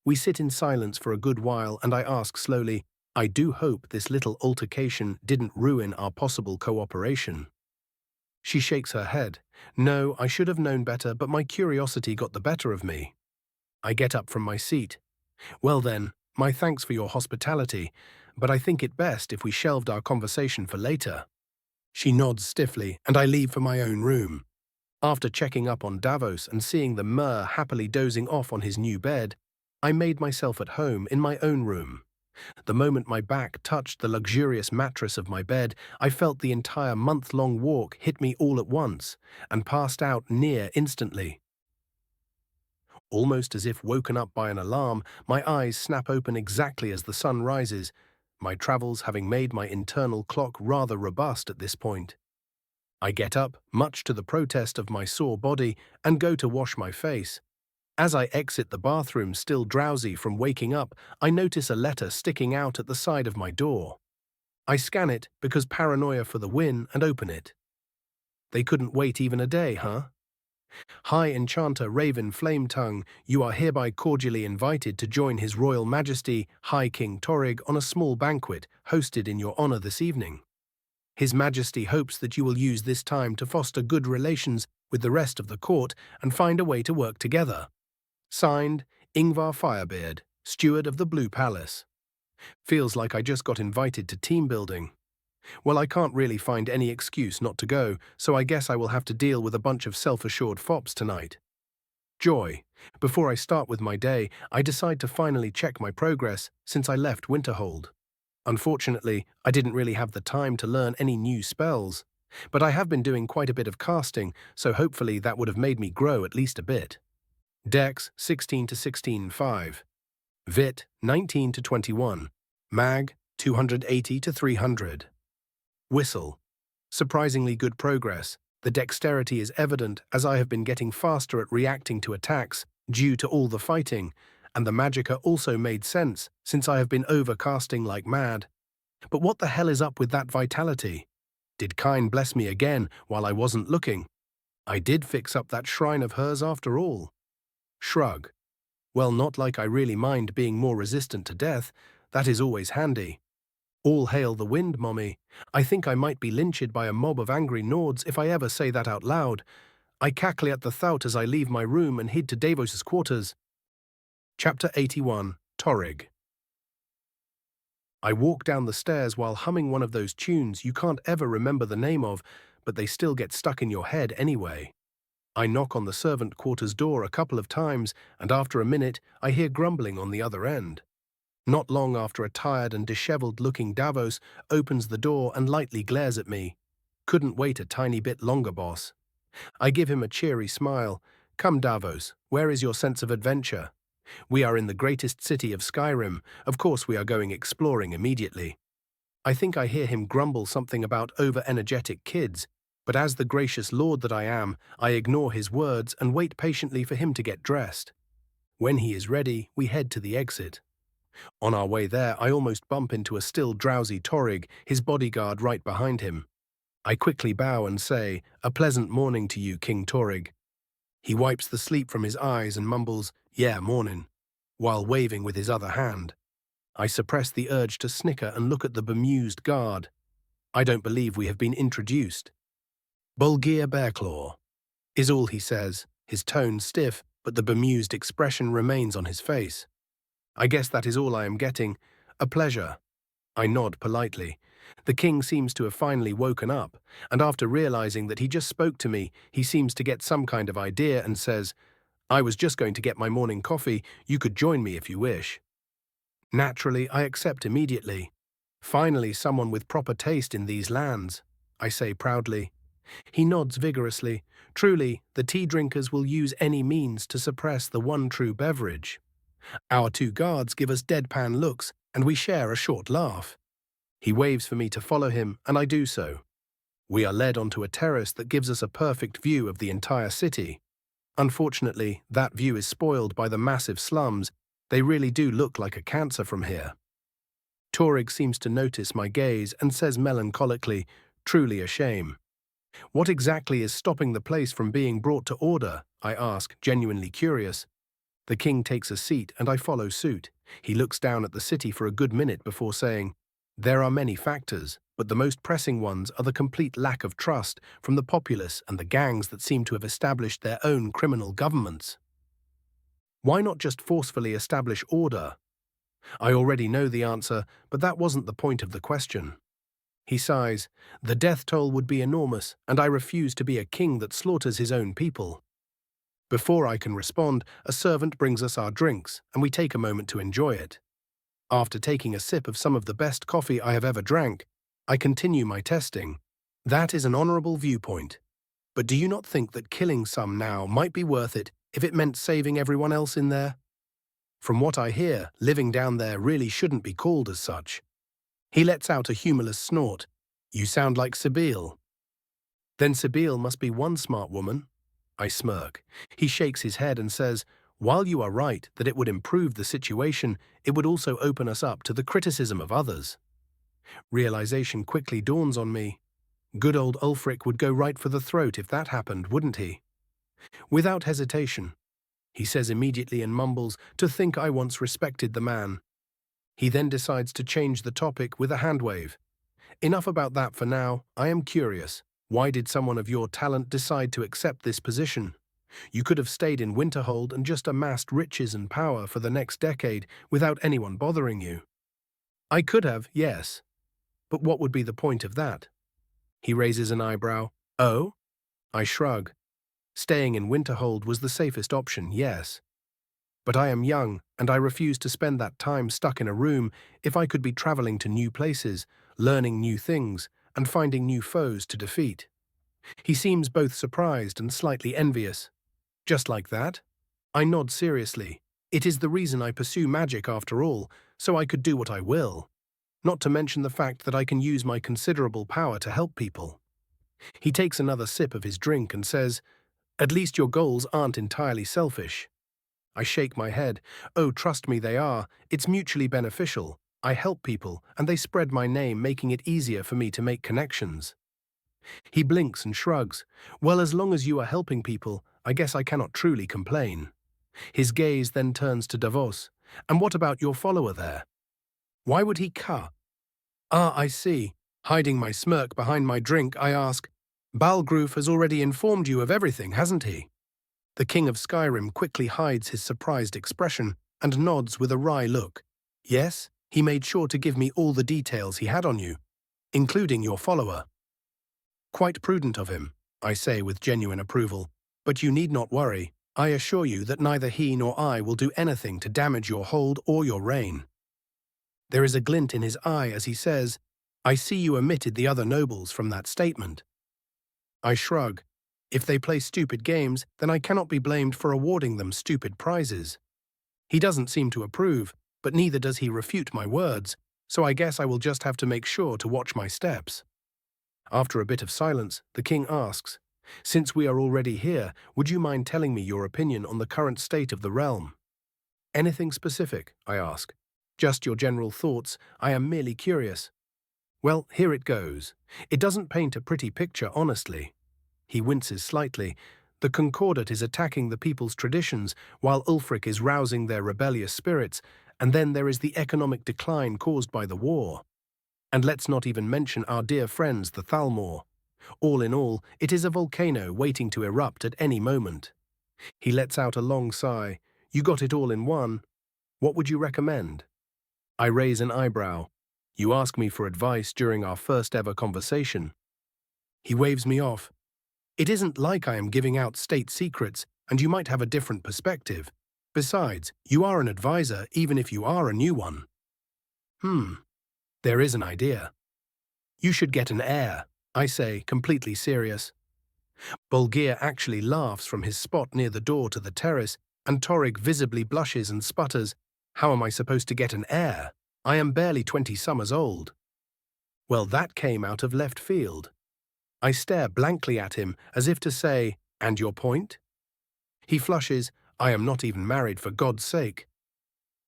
We sit in silence for a good while, and I ask slowly, I do hope this little altercation didn't ruin our possible cooperation. She shakes her head. No, I should have known better, but my curiosity got the better of me. I get up from my seat. Well then, my thanks for your hospitality, but I think it best if we shelved our conversation for later. She nods stiffly, and I leave for my own room. After checking up on Davos and seeing the Mer happily dozing off on his new bed, I made myself at home in my own room. The moment my back touched the luxurious mattress of my bed, I felt the entire month-long walk hit me all at once, and passed out near instantly. Almost as if woken up by an alarm, my eyes snap open exactly as the sun rises, my travels having made my internal clock rather robust at this point. I get up, much to the protest of my sore body, and go to wash my face. As I exit the bathroom, still drowsy from waking up, I notice a letter sticking out at the side of my door. I scan it because paranoia for the win and open it. They couldn't wait even a day, huh? High Enchanter Raven Flametongue, you are hereby cordially invited to join His Royal Majesty, High King Torrig, on a small banquet hosted in your honor this evening. His Majesty hopes that you will use this time to foster good relations with the rest of the court and find a way to work together. Signed, Ingvar Firebeard, Steward of the Blue Palace. Feels like I just got invited to team building. Well, I can't really find any excuse not to go, so I guess I will have to deal with a bunch of self-assured fops tonight. Joy. Before I start with my day, I decide to finally check my progress since I left Winterhold. Unfortunately, I didn't really have the time to learn any new spells, but I have been doing quite a bit of casting, so hopefully that would have made me grow at least a bit. Dex 16 to 16.5. Vit 19 to 21. Mag 280 to 300. Whistle. Surprisingly good progress. The dexterity is evident as I have been getting faster at reacting to attacks due to all the fighting, and the magicka also made sense since I have been overcasting like mad. But what the hell is up with that vitality? Did Kine bless me again while I wasn't looking? I did fix up that shrine of hers after all. Shrug. Well, not like I really mind being more resistant to death. That is always handy. All hail the wind, mommy. I think I might be lynched by a mob of angry Nords if I ever say that out loud. I cackle at the thought as I leave my room and head to Davos's quarters. Chapter 81. Torrig. I walk down the stairs while humming one of those tunes you can't ever remember the name of, but they still get stuck in your head anyway. I knock on the servant quarters door a couple of times, and after a minute, I hear grumbling on the other end. Not long after, a tired and disheveled-looking Davos opens the door and lightly glares at me. Couldn't wait a tiny bit longer, boss. I give him a cheery smile. Come, Davos, where is your sense of adventure? We are in the greatest city of Skyrim. Of course we are going exploring immediately. I think I hear him grumble something about over-energetic kids, but as the gracious lord that I am, I ignore his words and wait patiently for him to get dressed. When he is ready, we head to the exit. On our way there, I almost bump into a still drowsy Torrig, his bodyguard right behind him. I quickly bow and say, "A pleasant morning to you, King Torrig." He wipes the sleep from his eyes and mumbles, "Yeah, morning," while waving with his other hand. I suppress the urge to snicker and look at the bemused guard. I don't believe we have been introduced. "Bulgir Bearclaw," is all he says, his tone stiff, but the bemused expression remains on his face. I guess that is all I am getting. "A pleasure." I nod politely. The king seems to have finally woken up, and after realizing that he just spoke to me, he seems to get some kind of idea and says, "I was just going to get my morning coffee. You could join me if you wish." Naturally, I accept immediately. Finally, someone with proper taste in these lands, I say proudly. He nods vigorously. Truly, the tea drinkers will use any means to suppress the one true beverage. Our two guards give us deadpan looks, and we share a short laugh. He waves for me to follow him, and I do so. We are led onto a terrace that gives us a perfect view of the entire city. Unfortunately, that view is spoiled by the massive slums. They really do look like a cancer from here. Torrig seems to notice my gaze and says melancholically, "Truly a shame." What exactly is stopping the place from being brought to order? I ask, genuinely curious. The king takes a seat and I follow suit. He looks down at the city for a good minute before saying, "There are many factors, but the most pressing ones are the complete lack of trust from the populace and the gangs that seem to have established their own criminal governments. Why not just forcefully establish order?" I already know the answer, but that wasn't the point of the question. He sighs. "The death toll would be enormous, and I refuse to be a king that slaughters his own people." Before I can respond, a servant brings us our drinks, and we take a moment to enjoy it. After taking a sip of some of the best coffee I have ever drank, I continue my testing. That is an honorable viewpoint. But do you not think that killing some now might be worth it if it meant saving everyone else in there? From what I hear, living down there really shouldn't be called as such. He lets out a humorless snort. "You sound like Sibyl." "Then Sibyl must be one smart woman." I smirk. He shakes his head and says, "While you are right that it would improve the situation, it would also open us up to the criticism of others." Realization quickly dawns on me. Good old Ulfric would go right for the throat if that happened, wouldn't he? Without hesitation. He says immediately and mumbles, "To think I once respected the man." He then decides to change the topic with a hand wave. "Enough about that for now. I am curious. Why did someone of your talent decide to accept this position? You could have stayed in Winterhold and just amassed riches and power for the next decade without anyone bothering you." "I could have, yes. But what would be the point of that?" He raises an eyebrow. "Oh?" I shrug. Staying in Winterhold was the safest option, yes. But I am young, and I refuse to spend that time stuck in a room if I could be traveling to new places, learning new things, and finding new foes to defeat. He seems both surprised and slightly envious. "Just like that?" I nod seriously. "It is the reason I pursue magic after all, so I could do what I will. Not to mention the fact that I can use my considerable power to help people." He takes another sip of his drink and says, "At least your goals aren't entirely selfish." I shake my head. "Oh, trust me, they are. It's mutually beneficial. I help people, and they spread my name, making it easier for me to make connections." He blinks and shrugs. "Well, as long as you are helping people, I guess I cannot truly complain." His gaze then turns to Davos. "And what about your follower there? Why would he cut?" "Ah, I see." Hiding my smirk behind my drink, I ask, "Balgruf has already informed you of everything, hasn't he?" The king of Skyrim quickly hides his surprised expression and nods with a wry look. "Yes, he made sure to give me all the details he had on you, including your follower." "Quite prudent of him," I say with genuine approval. "But you need not worry. I assure you that neither he nor I will do anything to damage your hold or your reign." There is a glint in his eye as he says, "I see you omitted the other nobles from that statement." I shrug. If they play stupid games, then I cannot be blamed for awarding them stupid prizes. He doesn't seem to approve, but neither does he refute my words, so I guess I will just have to make sure to watch my steps. After a bit of silence, the king asks, "Since we are already here, would you mind telling me your opinion on the current state of the realm?" "Anything specific?" I ask. "Just your general thoughts. I am merely curious." "Well, here it goes. It doesn't paint a pretty picture, honestly." He winces slightly. "The Concordat is attacking the people's traditions, while Ulfric is rousing their rebellious spirits, and then there is the economic decline caused by the war. And let's not even mention our dear friends, the Thalmor. All in all, it is a volcano waiting to erupt at any moment." He lets out a long sigh. "You got it all in one. What would you recommend?" I raise an eyebrow. "You ask me for advice during our first ever conversation." He waves me off. "It isn't like I am giving out state secrets, and you might have a different perspective. Besides, you are an advisor even if you are a new one." There is an idea. "You should get an heir," I say, completely serious. Bolgir actually laughs from his spot near the door to the terrace, and Torrig visibly blushes and sputters, "How am I supposed to get an heir? I am barely 20 summers old." Well, that came out of left field. I stare blankly at him, as if to say, "And your point?" He flushes, "I am not even married, for God's sake."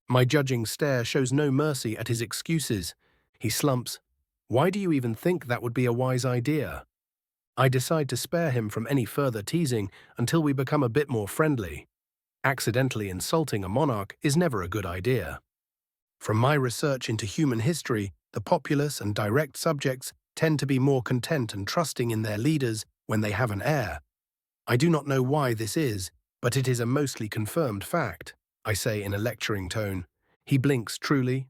My judging stare shows no mercy at his excuses. He slumps, "Why do you even think that would be a wise idea?" I decide to spare him from any further teasing until we become a bit more friendly. Accidentally insulting a monarch is never a good idea. From my research into human history, the populace and direct subjects tend to be more content and trusting in their leaders when they have an heir. I do not know why this is, but it is a mostly confirmed fact, I say in a lecturing tone. He blinks truly.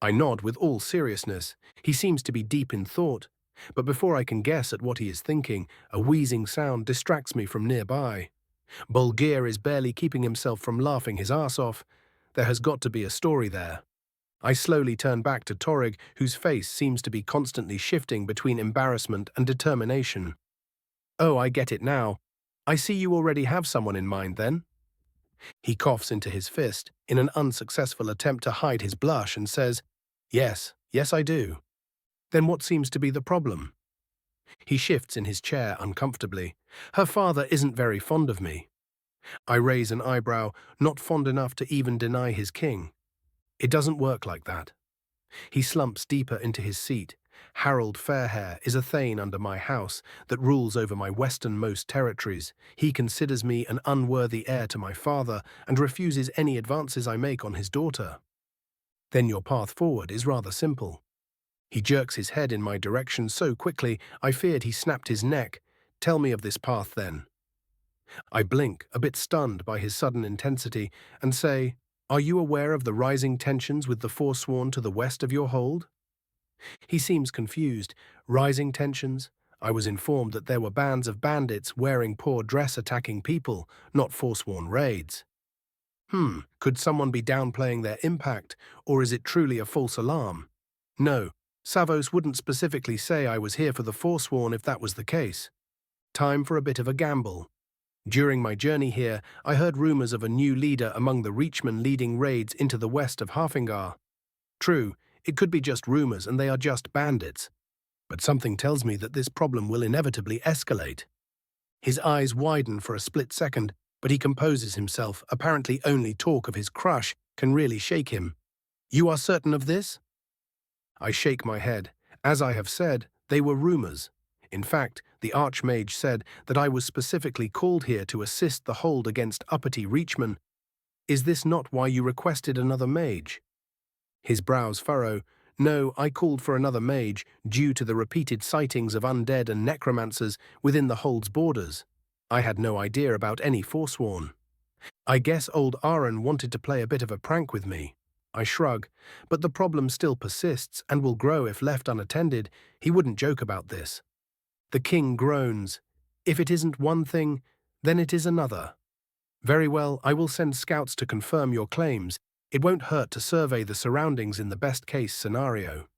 I nod with all seriousness. He seems to be deep in thought, but before I can guess at what he is thinking, a wheezing sound distracts me from nearby. Bulgir is barely keeping himself from laughing his arse off. There has got to be a story there. I slowly turn back to Torig, whose face seems to be constantly shifting between embarrassment and determination. Oh, I get it now. I see you already have someone in mind, then? He coughs into his fist in an unsuccessful attempt to hide his blush and says, Yes, I do. Then what seems to be the problem? He shifts in his chair uncomfortably. Her father isn't very fond of me. I raise an eyebrow, not fond enough to even deny his king. It doesn't work like that. He slumps deeper into his seat. Harold Fairhair is a thane under my house that rules over my westernmost territories. He considers me an unworthy heir to my father and refuses any advances I make on his daughter. Then your path forward is rather simple. He jerks his head in my direction so quickly I feared he snapped his neck. Tell me of this path, then. I blink, a bit stunned by his sudden intensity, and say, Are you aware of the rising tensions with the Forsworn to the west of your hold? He seems confused. Rising tensions? I was informed that there were bands of bandits wearing poor dress attacking people, not Forsworn raids. Could someone be downplaying their impact, or is it truly a false alarm? No, Savos wouldn't specifically say I was here for the Forsworn if that was the case. Time for a bit of a gamble. During my journey here, I heard rumors of a new leader among the Reachmen leading raids into the west of Harfingar. True, it could be just rumors and they are just bandits. But something tells me that this problem will inevitably escalate. His eyes widen for a split second, but he composes himself. Apparently only talk of his crush can really shake him. You are certain of this? I shake my head. As I have said, they were rumors. In fact, the Archmage said that I was specifically called here to assist the hold against uppity Reachmen. Is this not why you requested another mage? His brows furrow. No, I called for another mage due to the repeated sightings of undead and necromancers within the hold's borders. I had no idea about any Forsworn. I guess old Aaron wanted to play a bit of a prank with me. I shrug, but the problem still persists and will grow if left unattended. He wouldn't joke about this. The king groans. If it isn't one thing, then it is another. Very well, I will send scouts to confirm your claims. It won't hurt to survey the surroundings in the best-case scenario.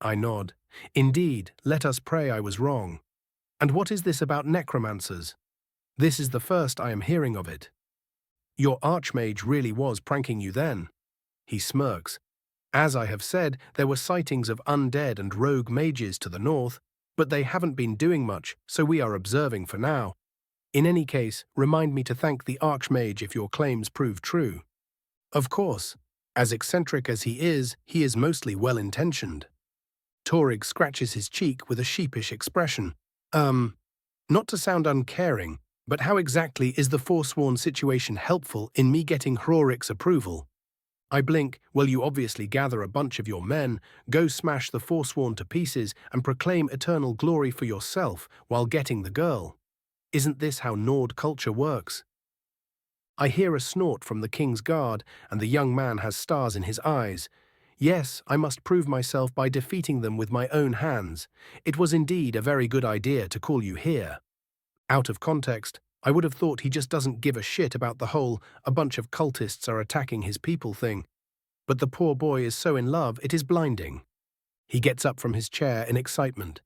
I nod. Indeed, let us pray I was wrong. And what is this about necromancers? This is the first I am hearing of it. Your Archmage really was pranking you then. He smirks. As I have said, there were sightings of undead and rogue mages to the north, but they haven't been doing much, so we are observing for now. In any case, remind me to thank the Archmage if your claims prove true. Of course. As eccentric as he is mostly well-intentioned. Torig scratches his cheek with a sheepish expression. Not to sound uncaring, but how exactly is the Forsworn situation helpful in me getting Hrorik's approval? I blink. Well, you obviously gather a bunch of your men, go smash the Forsworn to pieces, and proclaim eternal glory for yourself while getting the girl. Isn't this how Nord culture works? I hear a snort from the king's guard, and the young man has stars in his eyes. Yes, I must prove myself by defeating them with my own hands. It was indeed a very good idea to call you here. Out of context, I would have thought he just doesn't give a shit about the whole "a bunch of cultists are attacking his people" thing. But the poor boy is so in love it is blinding. He gets up from his chair in excitement.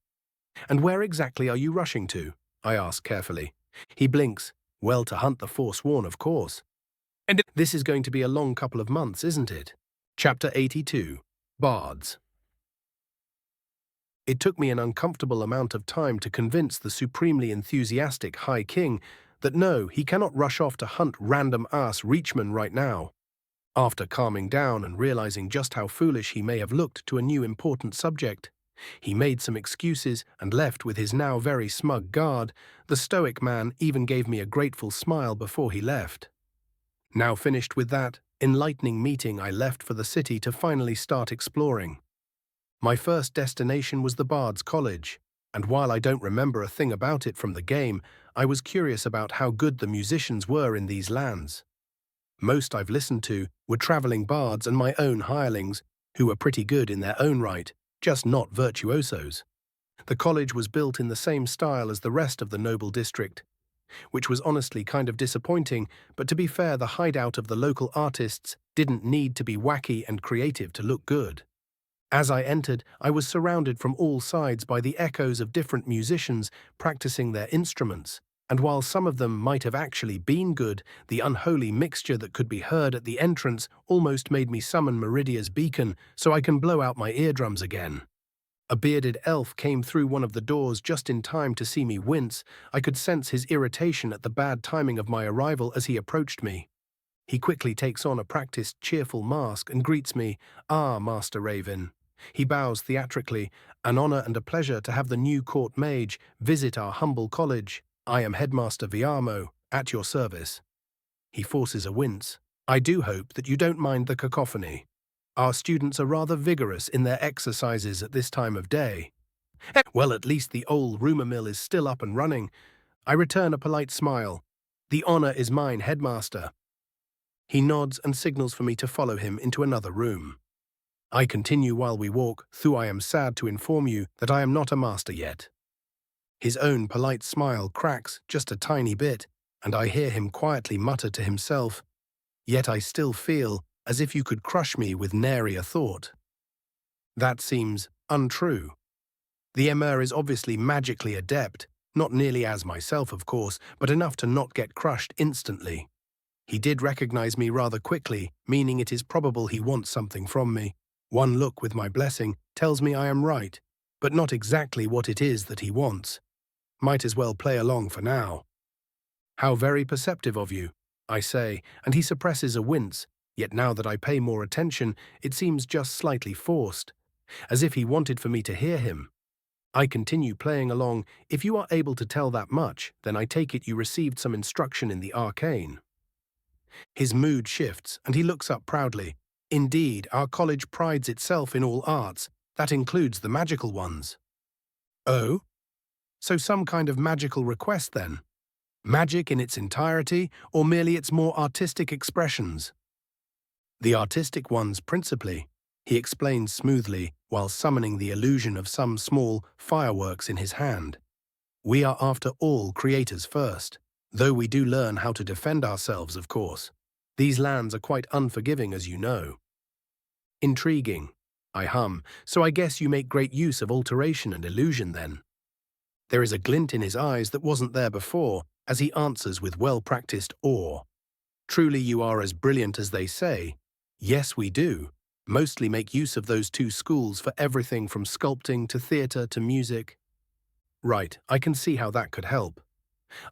And where exactly are you rushing to? I ask carefully. He blinks. Well, to hunt the Forsworn, of course. And this is going to be a long couple of months, isn't it? Chapter 82. Bards. It took me an uncomfortable amount of time to convince the supremely enthusiastic High King that no, he cannot rush off to hunt random-ass Reachmen right now. After calming down and realizing just how foolish he may have looked to a new important subject, He made some excuses and left with his now very smug guard. The stoic man even gave me a grateful smile before he left. Now finished with that enlightening meeting, I left for the city to finally start exploring. My first destination was the Bard's College, and while I don't remember a thing about it from the game, I was curious about how good the musicians were in these lands. Most I've listened to were traveling bards and my own hirelings, who were pretty good in their own right, just not virtuosos. The college was built in the same style as the rest of the noble district, which was honestly kind of disappointing, but to be fair, the hideout of the local artists didn't need to be wacky and creative to look good. As I entered, I was surrounded from all sides by the echoes of different musicians practicing their instruments, and while some of them might have actually been good, the unholy mixture that could be heard at the entrance almost made me summon Meridia's beacon so I can blow out my eardrums again. A bearded elf came through one of the doors just in time to see me wince. I could sense his irritation at the bad timing of my arrival as he approached me. He quickly takes on a practiced, cheerful mask and greets me, "Ah, Master Raven." He bows theatrically, "An honor and a pleasure to have the new court mage visit our humble college. I am Headmaster Viamo, at your service." He forces a wince. "I do hope that you don't mind the cacophony. Our students are rather vigorous in their exercises at this time of day." "Well, at least the old rumor mill is still up and running." I return a polite smile. "The honor is mine, Headmaster." He nods and signals for me to follow him into another room. I continue while we walk, though I am sad to inform you that I am not a master yet. His own polite smile cracks just a tiny bit, and I hear him quietly mutter to himself, "Yet I still feel as if you could crush me with nary a thought." That seems untrue. The Emir is obviously magically adept, not nearly as myself, of course, but enough to not get crushed instantly. He did recognize me rather quickly, meaning it is probable he wants something from me. One look with my blessing tells me I am right, but not exactly what it is that he wants. Might as well play along for now. "How very perceptive of you," I say, and he suppresses a wince, yet now that I pay more attention, it seems just slightly forced, as if he wanted for me to hear him. I continue playing along. "If you are able to tell that much, then I take it you received some instruction in the arcane." His mood shifts, and he looks up proudly. "Indeed, our college prides itself in all arts. That includes the magical ones." "Oh? So some kind of magical request, then? Magic in its entirety, or merely its more artistic expressions?" "The artistic ones, principally," he explains smoothly, while summoning the illusion of some small fireworks in his hand. "We are after all creators first, though we do learn how to defend ourselves, of course. These lands are quite unforgiving, as you know." "Intriguing," I hum, "so I guess you make great use of alteration and illusion, then." There is a glint in his eyes that wasn't there before, as he answers with well-practiced awe. "Truly you are as brilliant as they say. Yes, we do. Mostly make use of those two schools for everything from sculpting to theatre to music." "Right, I can see how that could help."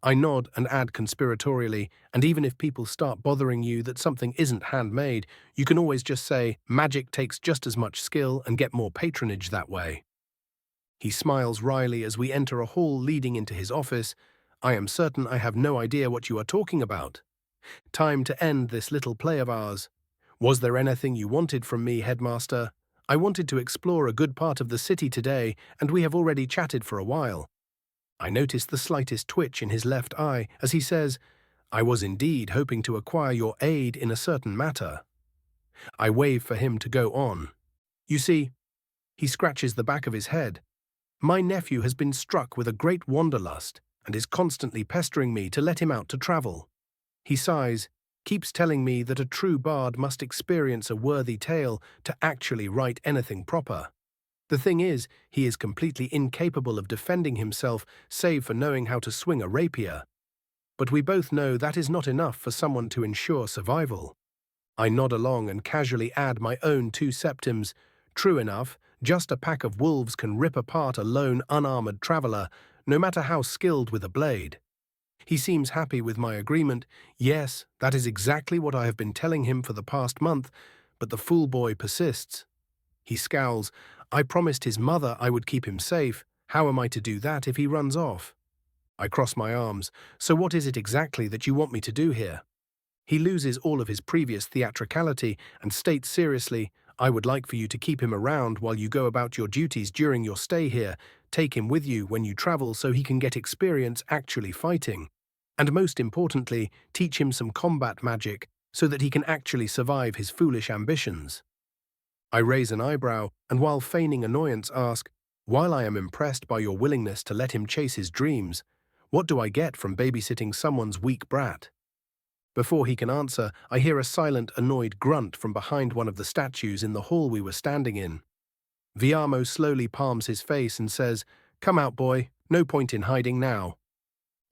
I nod and add conspiratorially, "And even if people start bothering you that something isn't handmade, you can always just say, magic takes just as much skill and get more patronage that way." He smiles wryly as we enter a hall leading into his office. "I am certain I have no idea what you are talking about. Time to end this little play of ours. Was there anything you wanted from me, Headmaster? I wanted to explore a good part of the city today, and we have already chatted for a while." I notice the slightest twitch in his left eye as he says, "I was indeed hoping to acquire your aid in a certain matter." I wave for him to go on. "You see," he scratches the back of his head, "my nephew has been struck with a great wanderlust and is constantly pestering me to let him out to travel. He sighs, keeps telling me that a true bard must experience a worthy tale to actually write anything proper. The thing is, he is completely incapable of defending himself save for knowing how to swing a rapier. But we both know that is not enough for someone to ensure survival." I nod along and casually add my own 2 septims. "True enough, just a pack of wolves can rip apart a lone unarmored traveler, no matter how skilled with a blade." He seems happy with my agreement. Yes, that is exactly what I have been telling him for the past month, but the fool boy persists. He scowls. I promised his mother I would keep him safe. How am I to do that if he runs off? I cross my arms. So what is it exactly that you want me to do here? He loses all of his previous theatricality and states seriously, I would like for you to keep him around while you go about your duties during your stay here. Take him with you when you travel so he can get experience actually fighting. And most importantly, teach him some combat magic so that he can actually survive his foolish ambitions. I raise an eyebrow and while feigning annoyance ask, while I am impressed by your willingness to let him chase his dreams, what do I get from babysitting someone's weak brat? Before he can answer, I hear a silent, annoyed grunt from behind one of the statues in the hall we were standing in. Viamo slowly palms his face and says, Come out, boy, no point in hiding now.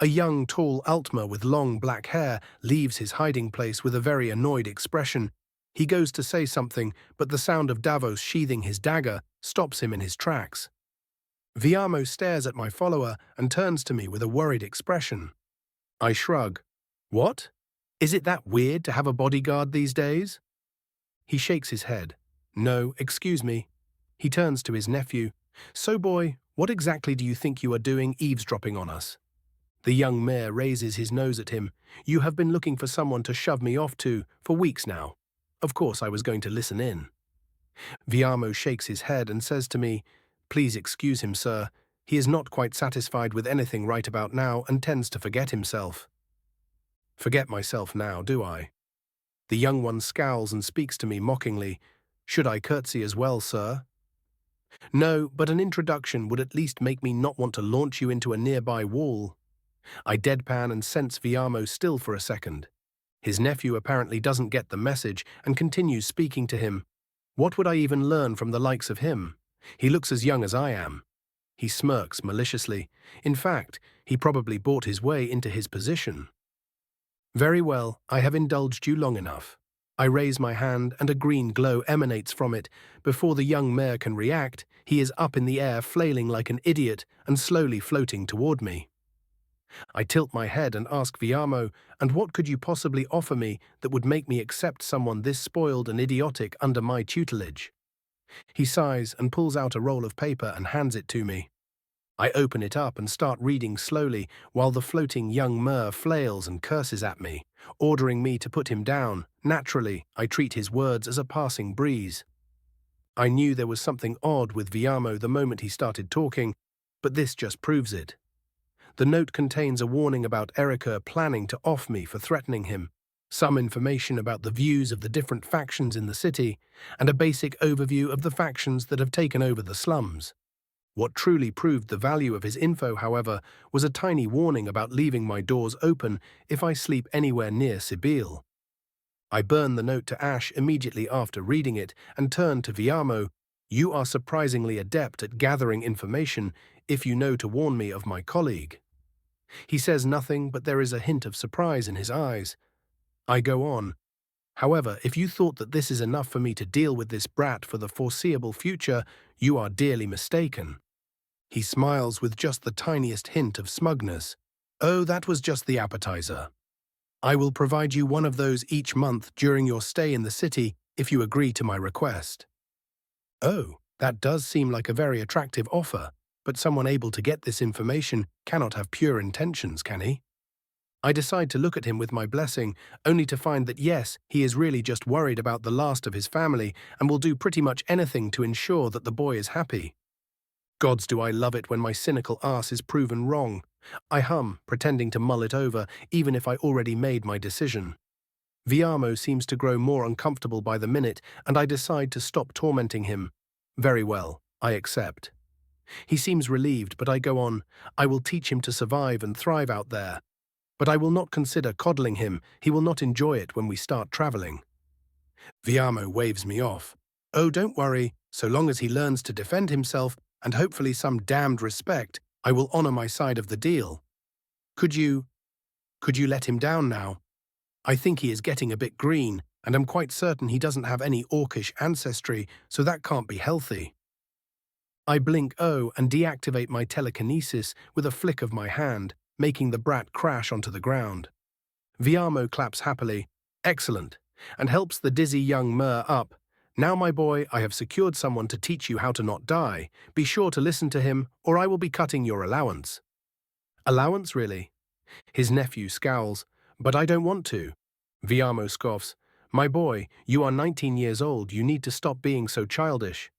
A young, tall Altmer with long black hair leaves his hiding place with a very annoyed expression. He goes to say something, but the sound of Davos sheathing his dagger stops him in his tracks. Viamo stares at my follower and turns to me with a worried expression. I shrug. What? Is it that weird to have a bodyguard these days? He shakes his head. No, excuse me. He turns to his nephew. So, boy, what exactly do you think you are doing eavesdropping on us? The young mayor raises his nose at him. You have been looking for someone to shove me off to for weeks now. Of course I was going to listen in. Viamo shakes his head and says to me, Please excuse him, sir. He is not quite satisfied with anything right about now and tends to forget himself. Forget myself now, do I? The young one scowls and speaks to me mockingly. Should I curtsy as well, sir? No, but an introduction would at least make me not want to launch you into a nearby wall. I deadpan and sense Viamo still for a second. His nephew apparently doesn't get the message and continues speaking to him. What would I even learn from the likes of him? He looks as young as I am. He smirks maliciously. In fact, he probably bought his way into his position. Very well, I have indulged you long enough. I raise my hand and a green glow emanates from it. Before the young mayor can react, he is up in the air flailing like an idiot and slowly floating toward me. I tilt my head and ask Viamo, and what could you possibly offer me that would make me accept someone this spoiled and idiotic under my tutelage? He sighs and pulls out a roll of paper and hands it to me. I open it up and start reading slowly while the floating young mer flails and curses at me, ordering me to put him down. Naturally, I treat his words as a passing breeze. I knew there was something odd with Viamo the moment he started talking, but this just proves it. The note contains a warning about Erica planning to off me for threatening him, some information about the views of the different factions in the city, and a basic overview of the factions that have taken over the slums. What truly proved the value of his info, however, was a tiny warning about leaving my doors open if I sleep anywhere near Sibyl. I burn the note to ash immediately after reading it and turn to Viamo. You are surprisingly adept at gathering information if you know to warn me of my colleague. He says nothing, but there is a hint of surprise in his eyes. I go on. However, if you thought that this is enough for me to deal with this brat for the foreseeable future, you are dearly mistaken. He smiles with just the tiniest hint of smugness. Oh, that was just the appetizer. I will provide you one of those each month during your stay in the city if you agree to my request. Oh, that does seem like a very attractive offer, but someone able to get this information cannot have pure intentions, can he? I decide to look at him with my blessing, only to find that yes, he is really just worried about the last of his family and will do pretty much anything to ensure that the boy is happy. Gods, do I love it when my cynical ass is proven wrong. I hum, pretending to mull it over, even if I already made my decision. Viamo seems to grow more uncomfortable by the minute, and I decide to stop tormenting him. Very well, I accept. He seems relieved, but I go on. I will teach him to survive and thrive out there. But I will not consider coddling him. He will not enjoy it when we start traveling. Viamo waves me off. Oh, don't worry. So long as he learns to defend himself, and hopefully some damned respect, I will honor my side of the deal. Could you let him down now? I think he is getting a bit green, and I'm quite certain he doesn't have any orcish ancestry, so that can't be healthy. I blink O and deactivate my telekinesis with a flick of my hand, making the brat crash onto the ground. Viamo claps happily, excellent, and helps the dizzy young mer up. Now, my boy, I have secured someone to teach you how to not die. Be sure to listen to him, or I will be cutting your allowance. Allowance, really? His nephew scowls, but I don't want to. Viamo scoffs. My boy, you are 19 years old. You need to stop being so childish.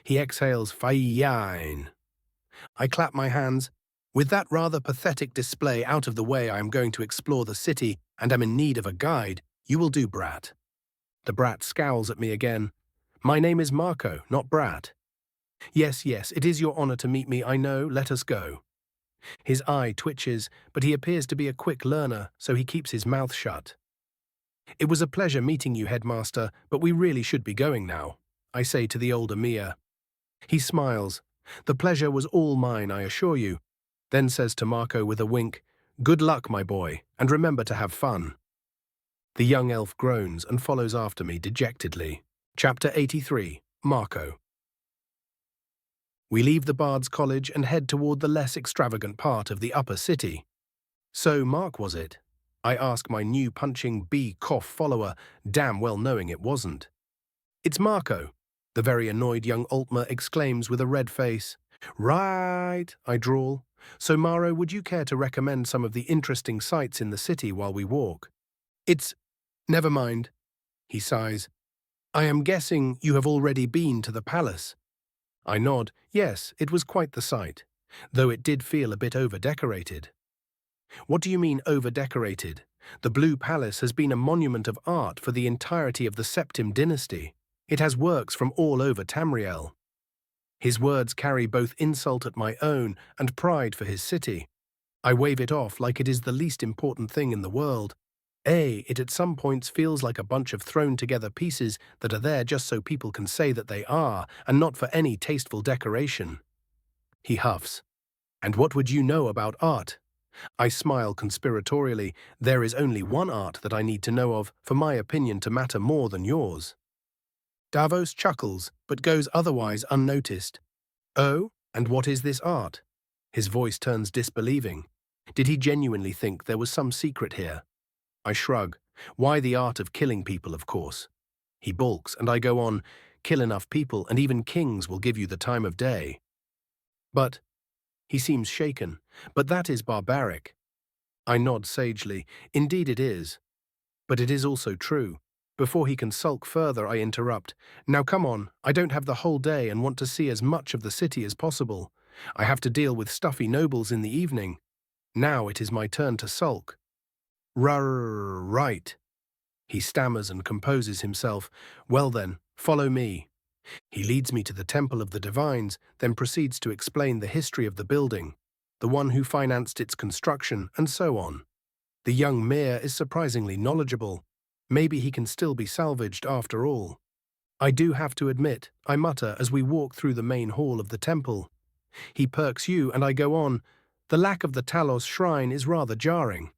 He exhales, fine. I clap my hands. With that rather pathetic display out of the way, I am going to explore the city and am in need of a guide. You will do, brat. The brat scowls at me again. My name is Marco, not Brat. Yes, it is your honor to meet me, I know. Let us go. His eye twitches, but he appears to be a quick learner, so he keeps his mouth shut. It was a pleasure meeting you, headmaster, but we really should be going now, I say to the older Mia. He smiles. The pleasure was all mine, I assure you, then says to Marco with a wink, Good luck, my boy, and remember to have fun. The young elf groans and follows after me dejectedly. Chapter 83, Marco. We leave the Bard's College and head toward the less extravagant part of the upper city. So Mark was it? I ask my new punching bee-cough follower, damn well knowing it wasn't. It's Marco, the very annoyed young Altmer exclaims with a red face. Right, I drawl. So Maro, would you care to recommend some of the interesting sights in the city while we walk? Never mind, he sighs. I am guessing you have already been to the palace. I nod. Yes, it was quite the sight, though it did feel a bit over-decorated. What do you mean over-decorated? The Blue Palace has been a monument of art for the entirety of the Septim dynasty. It has works from all over Tamriel. His words carry both insult at my own and pride for his city. I wave it off like it is the least important thing in the world. It at some points feels like a bunch of thrown-together pieces that are there just so people can say that they are, and not for any tasteful decoration. He huffs. And what would you know about art? I smile conspiratorially. There is only one art that I need to know of for my opinion to matter more than yours. Davos chuckles, but goes otherwise unnoticed. Oh, and what is this art? His voice turns disbelieving. Did he genuinely think there was some secret here? I shrug. Why the art of killing people, of course. He balks, and I go on, kill enough people, and even kings will give you the time of day. But, he seems shaken, but that is barbaric. I nod sagely. Indeed it is. But it is also true. Before he can sulk further, I interrupt. Now come on, I don't have the whole day and want to see as much of the city as possible. I have to deal with stuffy nobles in the evening. Now it is my turn to sulk. Right. He stammers and composes himself. Well then, follow me. He leads me to the Temple of the Divines, then proceeds to explain the history of the building, the one who financed its construction, and so on. The young mayor is surprisingly knowledgeable. Maybe he can still be salvaged after all. I do have to admit, I mutter as we walk through the main hall of the temple. He perks you, and I go on. The lack of the Talos shrine is rather jarring.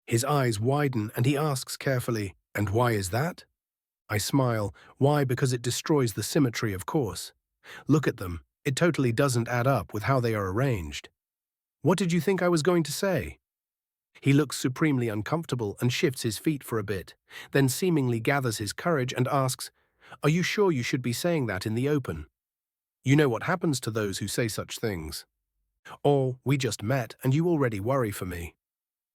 His eyes widen, and he asks carefully, And why is that? I smile. Why? Because it destroys the symmetry, of course. Look at them. It totally doesn't add up with how they are arranged. What did you think I was going to say? He looks supremely uncomfortable and shifts his feet for a bit, then seemingly gathers his courage and asks, Are you sure you should be saying that in the open? You know what happens to those who say such things. Or, we just met and you already worry for me.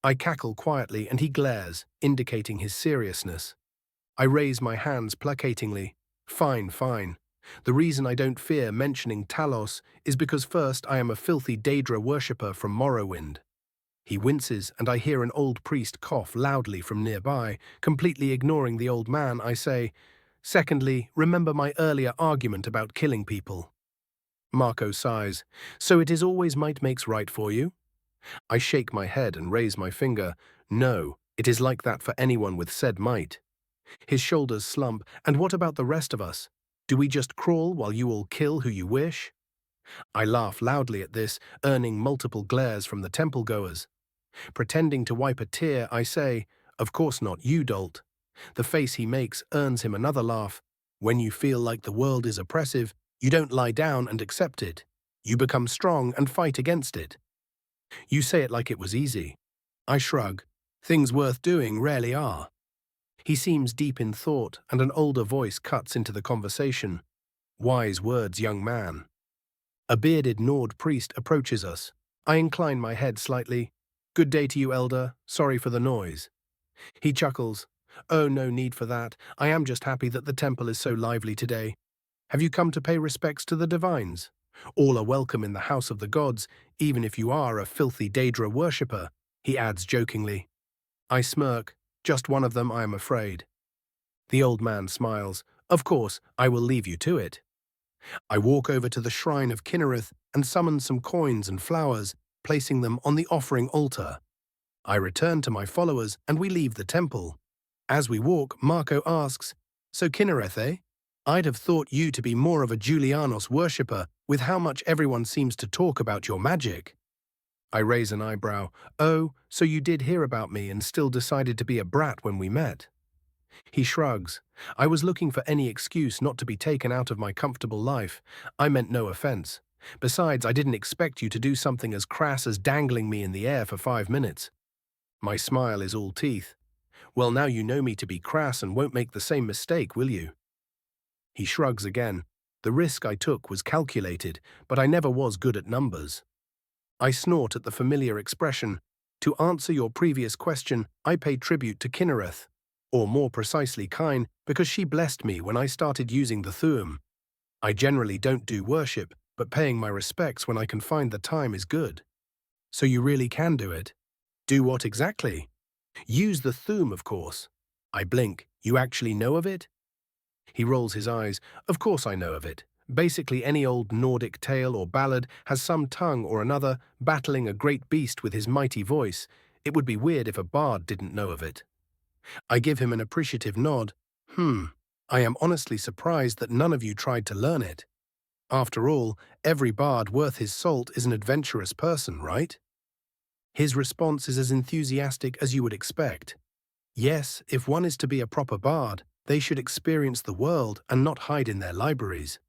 I cackle quietly and he glares, indicating his seriousness. I raise my hands placatingly. Fine. The reason I don't fear mentioning Talos is because first I am a filthy Daedra worshipper from Morrowind. He winces and I hear an old priest cough loudly from nearby. Completely ignoring the old man, I say, Secondly, remember my earlier argument about killing people. Marco sighs. So it is always might makes right for you? I shake my head and raise my finger. No, it is like that for anyone with said might. His shoulders slump. And what about the rest of us? Do we just crawl while you all kill who you wish? I laugh loudly at this, earning multiple glares from the temple-goers. Pretending to wipe a tear, I say, Of course not you, dolt. The face he makes earns him another laugh. When you feel like the world is oppressive, you don't lie down and accept it. You become strong and fight against it. You say it like it was easy. I shrug. Things worth doing rarely are. He seems deep in thought, and an older voice cuts into the conversation. Wise words, young man. A bearded Nord priest approaches us. I incline my head slightly. Good day to you, elder. Sorry for the noise. He chuckles. Oh, no need for that. I am just happy that the temple is so lively today. Have you come to pay respects to the divines? All are welcome in the house of the gods, even if you are a filthy Daedra worshipper, he adds jokingly. I smirk. Just one of them, I am afraid. The old man smiles. Of course, I will leave you to it. I walk over to the shrine of Kinnereth and summon some coins and flowers, placing them on the offering altar. I return to my followers and we leave the temple. As we walk, Marco asks, So Kinnereth, eh? I'd have thought you to be more of a Julianos worshipper with how much everyone seems to talk about your magic. I raise an eyebrow. Oh, so you did hear about me and still decided to be a brat when we met. He shrugs. I was looking for any excuse not to be taken out of my comfortable life. I meant no offense. Besides, I didn't expect you to do something as crass as dangling me in the air for 5 minutes. My smile is all teeth. Well, now you know me to be crass and won't make the same mistake, will you? He shrugs again. The risk I took was calculated, but I never was good at numbers. I snort at the familiar expression. To answer your previous question, I pay tribute to Kinnereth, or more precisely Kine, because she blessed me when I started using the Thuum. I generally don't do worship, but paying my respects when I can find the time is good. So you really can do it? Do what exactly? Use the Thuum, of course. I blink. You actually know of it? He rolls his eyes. Of course I know of it. Basically any old Nordic tale or ballad has some tongue or another battling a great beast with his mighty voice. It would be weird if a bard didn't know of it. I give him an appreciative nod. I am honestly surprised that none of you tried to learn it. After all, every bard worth his salt is an adventurous person, right? His response is as enthusiastic as you would expect. Yes, if one is to be a proper bard, they should experience the world and not hide in their libraries.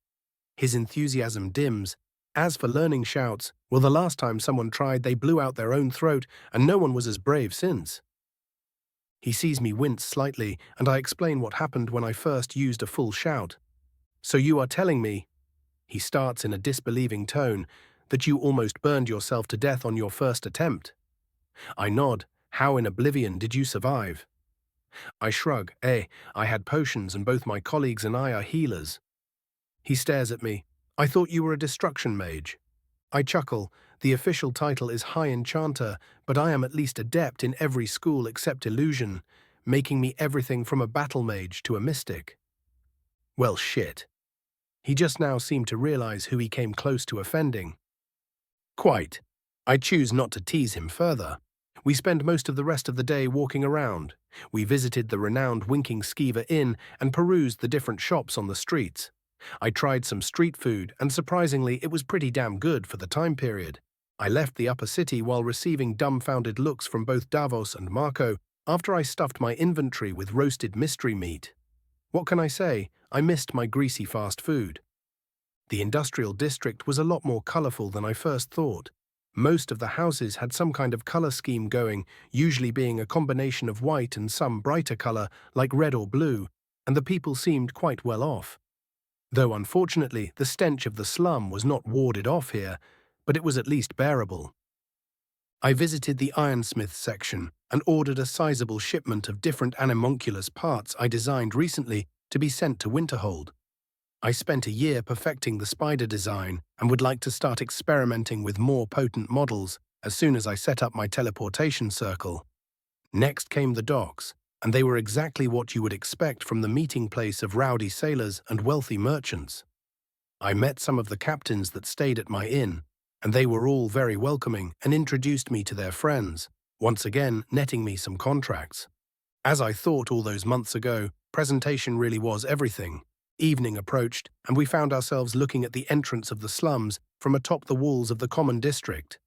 His enthusiasm dims. As for learning shouts, well, the last time someone tried, they blew out their own throat, and no one was as brave since. He sees me wince slightly, and I explain what happened when I first used a full shout. So you are telling me, he starts in a disbelieving tone, that you almost burned yourself to death on your first attempt? I nod. How in oblivion did you survive? I shrug. I had potions and both my colleagues and I are healers. He stares at me. I thought you were a destruction mage. I chuckle. The official title is High Enchanter, but I am at least adept in every school except illusion, making me everything from a battle mage to a mystic. Well, shit. He just now seemed to realize who he came close to offending. Quite. I choose not to tease him further. We spend most of the rest of the day walking around. We visited the renowned Winking Skeever Inn and perused the different shops on the streets. I tried some street food, and surprisingly, it was pretty damn good for the time period. I left the upper city while receiving dumbfounded looks from both Davos and Marco after I stuffed my inventory with roasted mystery meat. What can I say? I missed my greasy fast food. The industrial district was a lot more colorful than I first thought. Most of the houses had some kind of color scheme going, usually being a combination of white and some brighter color, like red or blue, and the people seemed quite well off. Though unfortunately, the stench of the slum was not warded off here, but it was at least bearable. I visited the ironsmith section and ordered a sizable shipment of different animonculous parts I designed recently to be sent to Winterhold. I spent a year perfecting the spider design and would like to start experimenting with more potent models as soon as I set up my teleportation circle. Next came the docks, and they were exactly what you would expect from the meeting place of rowdy sailors and wealthy merchants. I met some of the captains that stayed at my inn, and they were all very welcoming and introduced me to their friends, once again netting me some contracts. As I thought all those months ago, presentation really was everything. Evening approached, and we found ourselves looking at the entrance of the slums from atop the walls of the common district.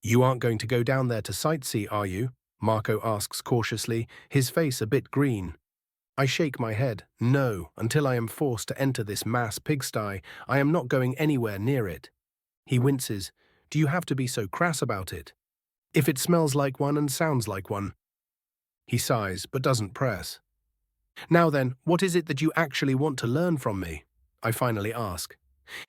You aren't going to go down there to sightsee, are you? Marco asks cautiously, his face a bit green. I shake my head. No, until I am forced to enter this mass pigsty, I am not going anywhere near it. He winces. Do you have to be so crass about it? If it smells like one and sounds like one. He sighs, but doesn't press. Now then, what is it that you actually want to learn from me? I finally ask.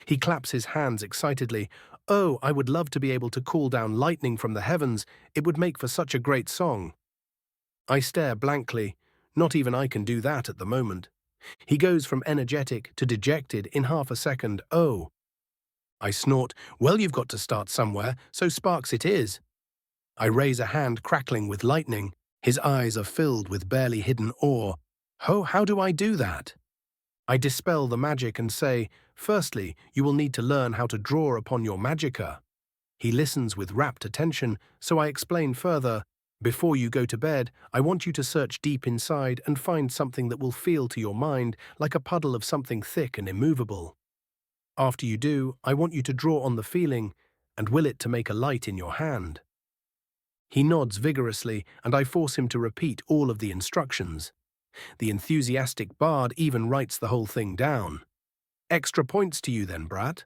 He claps his hands excitedly. Oh, I would love to be able to call down lightning from the heavens. It would make for such a great song. I stare blankly. Not even I can do that at the moment. He goes from energetic to dejected in half a second. Oh. I snort. Well, you've got to start somewhere, so sparks it is. I raise a hand crackling with lightning. His eyes are filled with barely hidden awe. Oh, how do I do that? I dispel the magic and say, firstly, you will need to learn how to draw upon your magicka. He listens with rapt attention, so I explain further. Before you go to bed, I want you to search deep inside and find something that will feel to your mind like a puddle of something thick and immovable. After you do, I want you to draw on the feeling and will it to make a light in your hand. He nods vigorously, and I force him to repeat all of the instructions. The enthusiastic bard even writes the whole thing down. Extra points to you then, brat.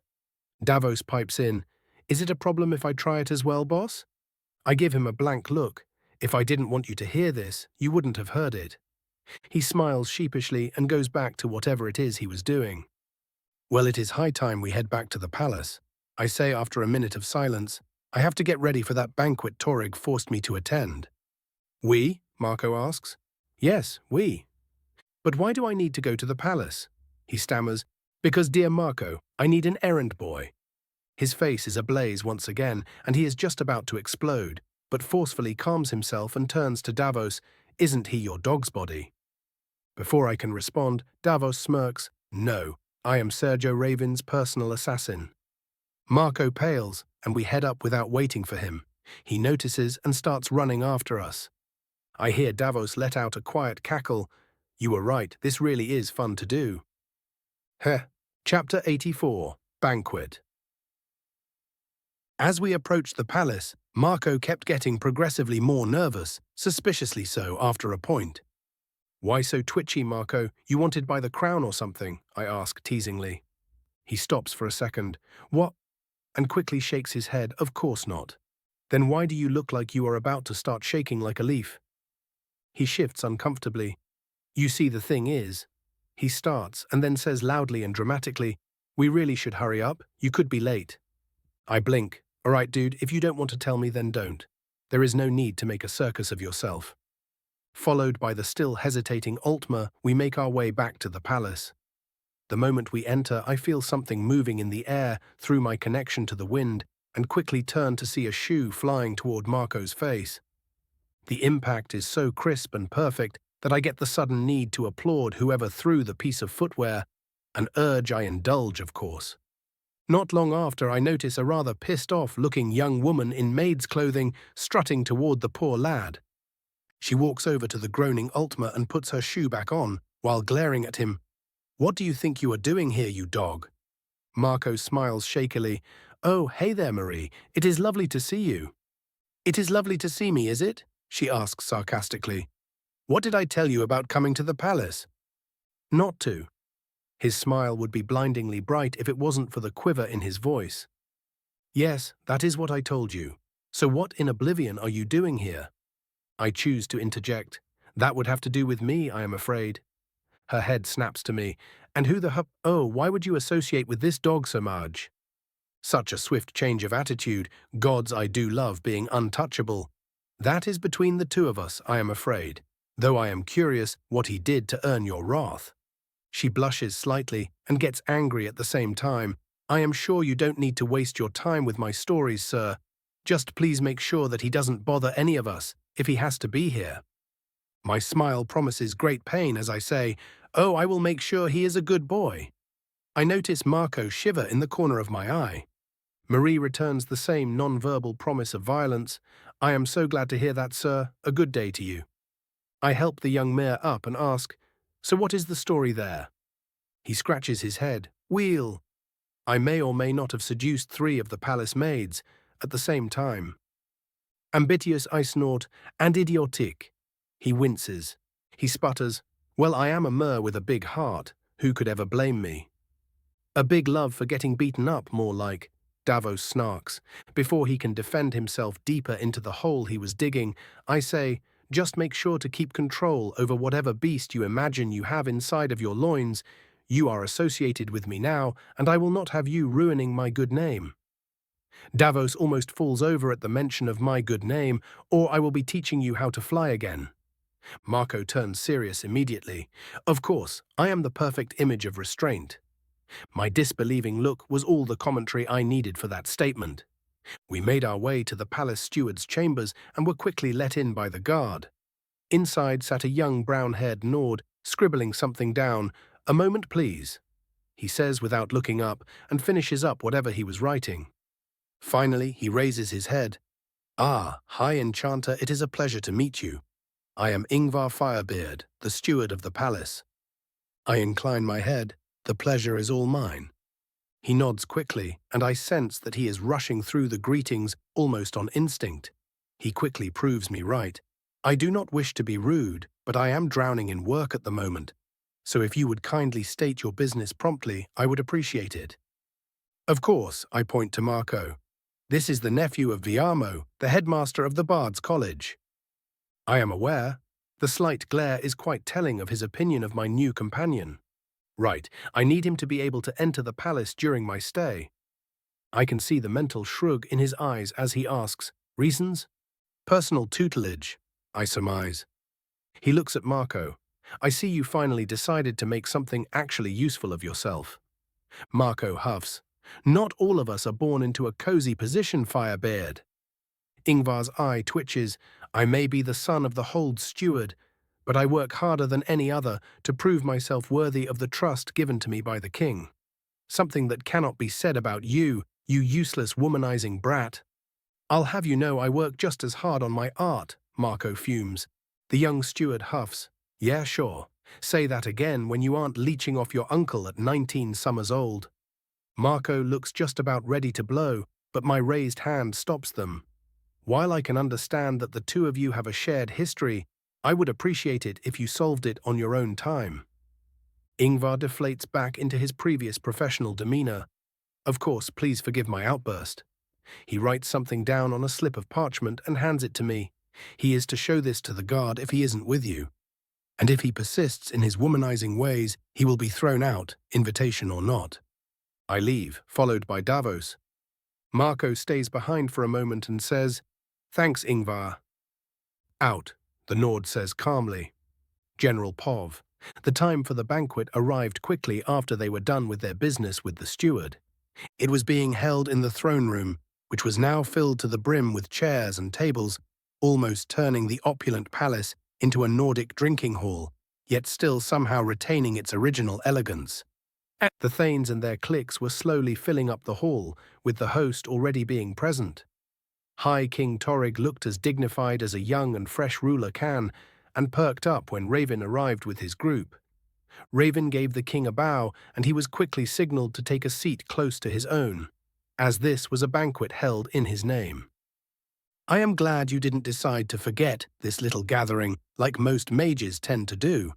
Davos pipes in. Is it a problem if I try it as well, boss? I give him a blank look. If I didn't want you to hear this, you wouldn't have heard it. He smiles sheepishly and goes back to whatever it is he was doing. Well, it is high time we head back to the palace. I say after a minute of silence. I have to get ready for that banquet Torrig forced me to attend. We? Marco asks. Yes, we. But why do I need to go to the palace? He stammers. Because, dear Marco, I need an errand boy. His face is ablaze once again, and he is just about to explode, but forcefully calms himself and turns to Davos. Isn't he your dog's body? Before I can respond, Davos smirks. No, I am Sergio Raven's personal assassin. Marco pales, and we head up without waiting for him. He notices and starts running after us. I hear Davos let out a quiet cackle. You were right, this really is fun to do. Heh. Chapter 84, Banquet. As we approached the palace, Marco kept getting progressively more nervous, suspiciously so after a point. Why so twitchy, Marco? You wanted by the crown or something? I ask teasingly. He stops for a second. What? And quickly shakes his head. Of course not. Then why do you look like you are about to start shaking like a leaf? He shifts uncomfortably. You see, the thing is. He starts and then says loudly and dramatically, we really should hurry up. You could be late. I blink. All right, dude, if you don't want to tell me, then don't. There is no need to make a circus of yourself. Followed by the still hesitating Altmer, we make our way back to the palace. The moment we enter, I feel something moving in the air through my connection to the wind and quickly turn to see a shoe flying toward Marco's face. The impact is so crisp and perfect that I get the sudden need to applaud whoever threw the piece of footwear, an urge I indulge, of course. Not long after, I notice a rather pissed-off-looking young woman in maid's clothing strutting toward the poor lad. She walks over to the groaning Altmer and puts her shoe back on, while glaring at him. What do you think you are doing here, you dog? Marco smiles shakily. Oh, hey there, Marie. It is lovely to see you. It is lovely to see me, is it? She asks sarcastically. What did I tell you about coming to the palace? Not to. His smile would be blindingly bright if it wasn't for the quiver in his voice. Yes, that is what I told you. So what in oblivion are you doing here? I choose to interject. That would have to do with me, I am afraid. Her head snaps to me. And who the oh, why would you associate with this dog so much? Such a swift change of attitude, gods I do love being untouchable. That is between the two of us, I am afraid, though I am curious what he did to earn your wrath. She blushes slightly and gets angry at the same time. I am sure you don't need to waste your time with my stories, sir. Just please make sure that he doesn't bother any of us if he has to be here. My smile promises great pain as I say, oh, I will make sure he is a good boy. I notice Marco shiver in the corner of my eye. Marie returns the same non-verbal promise of violence. I am so glad to hear that, sir. A good day to you. I help the young mayor up and ask, so what is the story there? He scratches his head. Wheel. I may or may not have seduced 3 of the palace maids at the same time. Ambitious, I snort, and idiotic. He winces. He sputters. Well, I am a mer with a big heart. Who could ever blame me? A big love for getting beaten up, more like. Davos snarks. Before he can defend himself deeper into the hole he was digging, I say, Just make sure to keep control over whatever beast you imagine you have inside of your loins. You are associated with me now, and I will not have you ruining my good name. Davos almost falls over at the mention of my good name, or I will be teaching you how to fly again. Marco turns serious immediately. Of course, I am the perfect image of restraint. My disbelieving look was all the commentary I needed for that statement. We made our way to the palace steward's chambers and were quickly let in by the guard. Inside sat a young brown-haired Nord, scribbling something down. "A moment, please," he says without looking up, and finishes up whatever he was writing. Finally, he raises his head. "Ah, High Enchanter, it is a pleasure to meet you. I am Ingvar Firebeard, the steward of the palace." I incline my head. "The pleasure is all mine." He nods quickly, and I sense that he is rushing through the greetings almost on instinct. He quickly proves me right. "I do not wish to be rude, but I am drowning in work at the moment, so if you would kindly state your business promptly, I would appreciate it." "Of course," I point to Marco. "This is the nephew of Viamo, the headmaster of the Bard's College." I am aware. The slight glare is quite telling of his opinion of my new companion. Right, I need him to be able to enter the palace during my stay. I can see the mental shrug in his eyes as he asks, "Reasons?" "Personal tutelage," I surmise. He looks at Marco. "I see you finally decided to make something actually useful of yourself." Marco huffs. "Not all of us are born into a cozy position, Firebeard." Ingvar's eye twitches. "I may be the son of the Hold Steward, but I work harder than any other to prove myself worthy of the trust given to me by the king. Something that cannot be said about you, you useless womanizing brat." "I'll have you know I work just as hard on my art," Marco fumes. The young steward huffs. "Yeah, sure. Say that again when you aren't leeching off your uncle at 19 summers old." Marco looks just about ready to blow, but my raised hand stops them. "While I can understand that the two of you have a shared history, I would appreciate it if you solved it on your own time." Ingvar deflates back into his previous professional demeanor. "Of course, please forgive my outburst." He writes something down on a slip of parchment and hands it to me. "He is to show this to the guard if he isn't with you. And if he persists in his womanizing ways, he will be thrown out, invitation or not." I leave, followed by Davos. Marco stays behind for a moment and says, "Thanks, Ingvar." "Out," the Nord says calmly. General Pov. The time for the banquet arrived quickly after they were done with their business with the steward. It was being held in the throne room, which was now filled to the brim with chairs and tables, almost turning the opulent palace into a Nordic drinking hall, yet still somehow retaining its original elegance. The Thanes and their cliques were slowly filling up the hall, with the host already being present. High King Torrig looked as dignified as a young and fresh ruler can, and perked up when Raven arrived with his group. Raven gave the king a bow, and he was quickly signaled to take a seat close to his own, as this was a banquet held in his name. "I am glad you didn't decide to forget this little gathering like most mages tend to do,"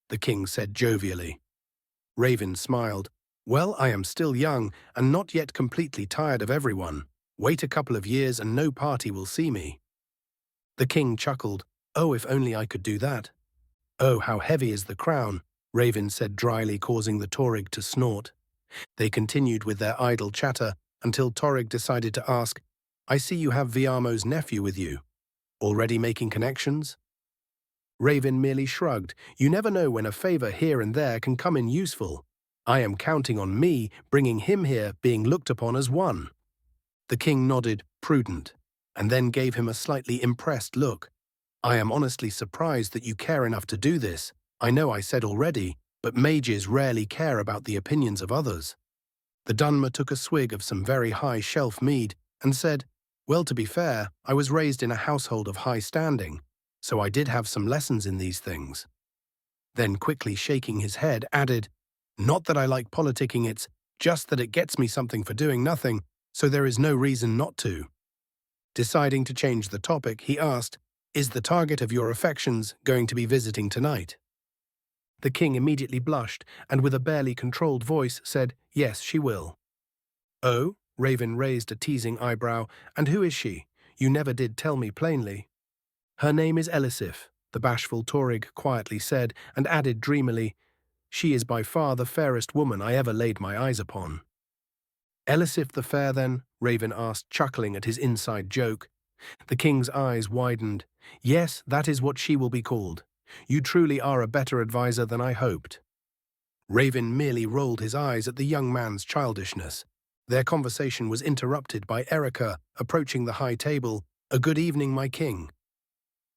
the king said jovially. Raven smiled. "Well, I am still young and not yet completely tired of everyone. Wait a couple of years and no party will see me." The king chuckled. "Oh, if only I could do that." "Oh, how heavy is the crown," Raven said dryly, causing the Torrig to snort. They continued with their idle chatter until Torrig decided to ask, "I see you have Viamo's nephew with you. Already making connections?" Raven merely shrugged. "You never know when a favor here and there can come in useful. I am counting on me bringing him here being looked upon as one." The king nodded, prudent, and then gave him a slightly impressed look. "I am honestly surprised that you care enough to do this. I know I said already, but mages rarely care about the opinions of others." The Dunmer took a swig of some very high-shelf mead and said, "Well, to be fair, I was raised in a household of high standing, so I did have some lessons in these things." Then, quickly shaking his head, added, "Not that I like politicking, it's just that it gets me something for doing nothing, so there is no reason not to." Deciding to change the topic, he asked, "Is the target of your affections going to be visiting tonight?" The king immediately blushed, and with a barely controlled voice said, "Yes, she will." "Oh?" Raven raised a teasing eyebrow. "And who is she? You never did tell me plainly." Her name is Elisif, the bashful Torig quietly said, and added dreamily, she is by far the fairest woman I ever laid my eyes upon. Elisif the fair, then? Raven asked, chuckling at his inside joke. The king's eyes widened. Yes, that is what she will be called. You truly are a better advisor than I hoped. Raven merely rolled his eyes at the young man's childishness. Their conversation was interrupted by Erica approaching the high table. A good evening, my king.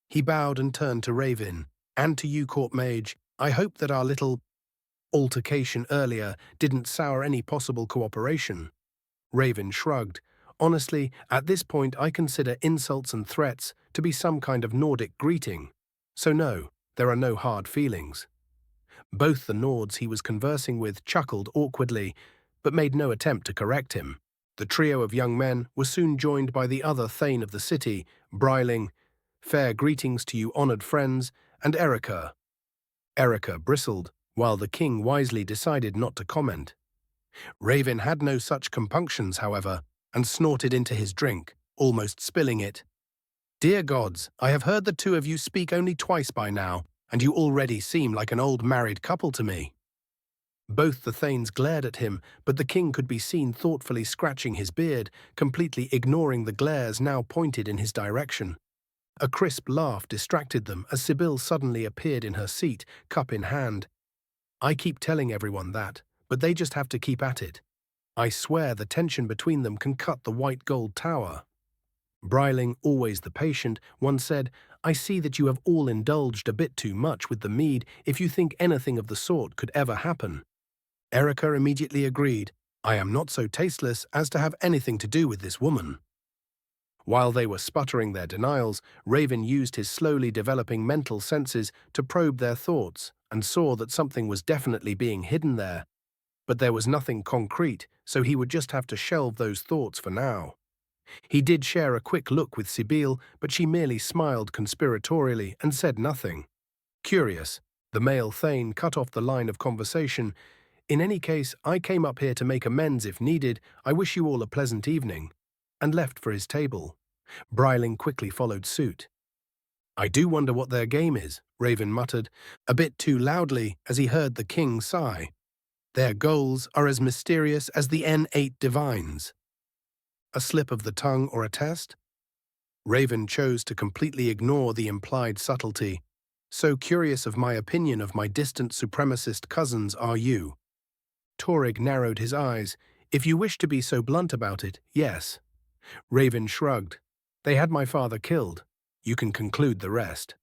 He bowed and turned to Raven. And to you, court mage. I hope that our little altercation earlier didn't sour any possible cooperation. Raven shrugged. Honestly, at this point I consider insults and threats to be some kind of Nordic greeting. So no, there are no hard feelings. Both the Nords he was conversing with chuckled awkwardly, but made no attempt to correct him. The trio of young men were soon joined by the other Thane of the city, Bryling, fair greetings to you honored friends, and Erica. Erica bristled, while the king wisely decided not to comment. Raven had no such compunctions, however, and snorted into his drink, almost spilling it. Dear gods, I have heard the two of you speak only twice by now, and you already seem like an old married couple to me. Both the thanes glared at him, but the king could be seen thoughtfully scratching his beard, completely ignoring the glares now pointed in his direction. A crisp laugh distracted them as Sibyl suddenly appeared in her seat, cup in hand. I keep telling everyone that, but they just have to keep at it. I swear the tension between them can cut the white gold tower. Bryling, always the patient, once said, I see that you have all indulged a bit too much with the mead if you think anything of the sort could ever happen. Erica immediately agreed, I am not so tasteless as to have anything to do with this woman. While they were sputtering their denials, Raven used his slowly developing mental senses to probe their thoughts and saw that something was definitely being hidden there. But there was nothing concrete, so he would just have to shelve those thoughts for now. He did share a quick look with Sibyl, but she merely smiled conspiratorially and said nothing. Curious, the male Thane cut off the line of conversation. In any case, I came up here to make amends if needed. I wish you all a pleasant evening. And left for his table. Bryling quickly followed suit. I do wonder what their game is, Raven muttered, a bit too loudly as he heard the king sigh. Their goals are as mysterious as the N8 divines. A slip of the tongue or a test? Raven chose to completely ignore the implied subtlety. So curious of my opinion of my distant supremacist cousins are you. Torig narrowed his eyes. If you wish to be so blunt about it, yes. Raven shrugged. They had my father killed. You can conclude the rest.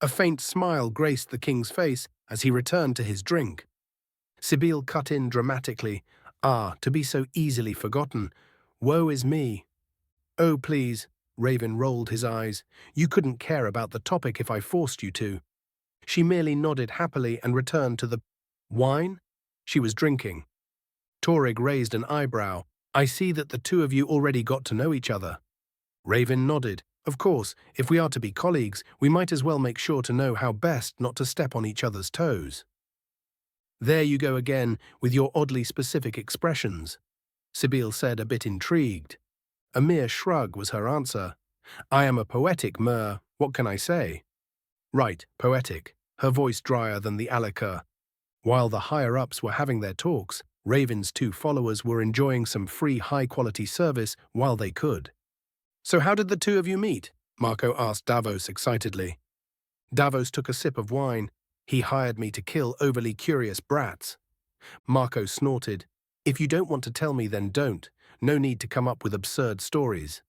A faint smile graced the king's face as he returned to his drink. Sibyl cut in dramatically. Ah, to be so easily forgotten. Woe is me. Oh, please, Raven rolled his eyes. You couldn't care about the topic if I forced you to. She merely nodded happily and returned to the wine she was drinking. Torig raised an eyebrow. I see that the two of you already got to know each other. Raven nodded. Of course, if we are to be colleagues, we might as well make sure to know how best not to step on each other's toes. There you go again, with your oddly specific expressions, Sibyl said, a bit intrigued. A mere shrug was her answer. I am a poetic mer, what can I say? Right, poetic, her voice drier than the alaka. While the higher-ups were having their talks, Raven's two followers were enjoying some free high-quality service while they could. So how did the two of you meet? Marco asked Davos excitedly. Davos took a sip of wine. He hired me to kill overly curious brats. Marco snorted. If you don't want to tell me, then don't. No need to come up with absurd stories.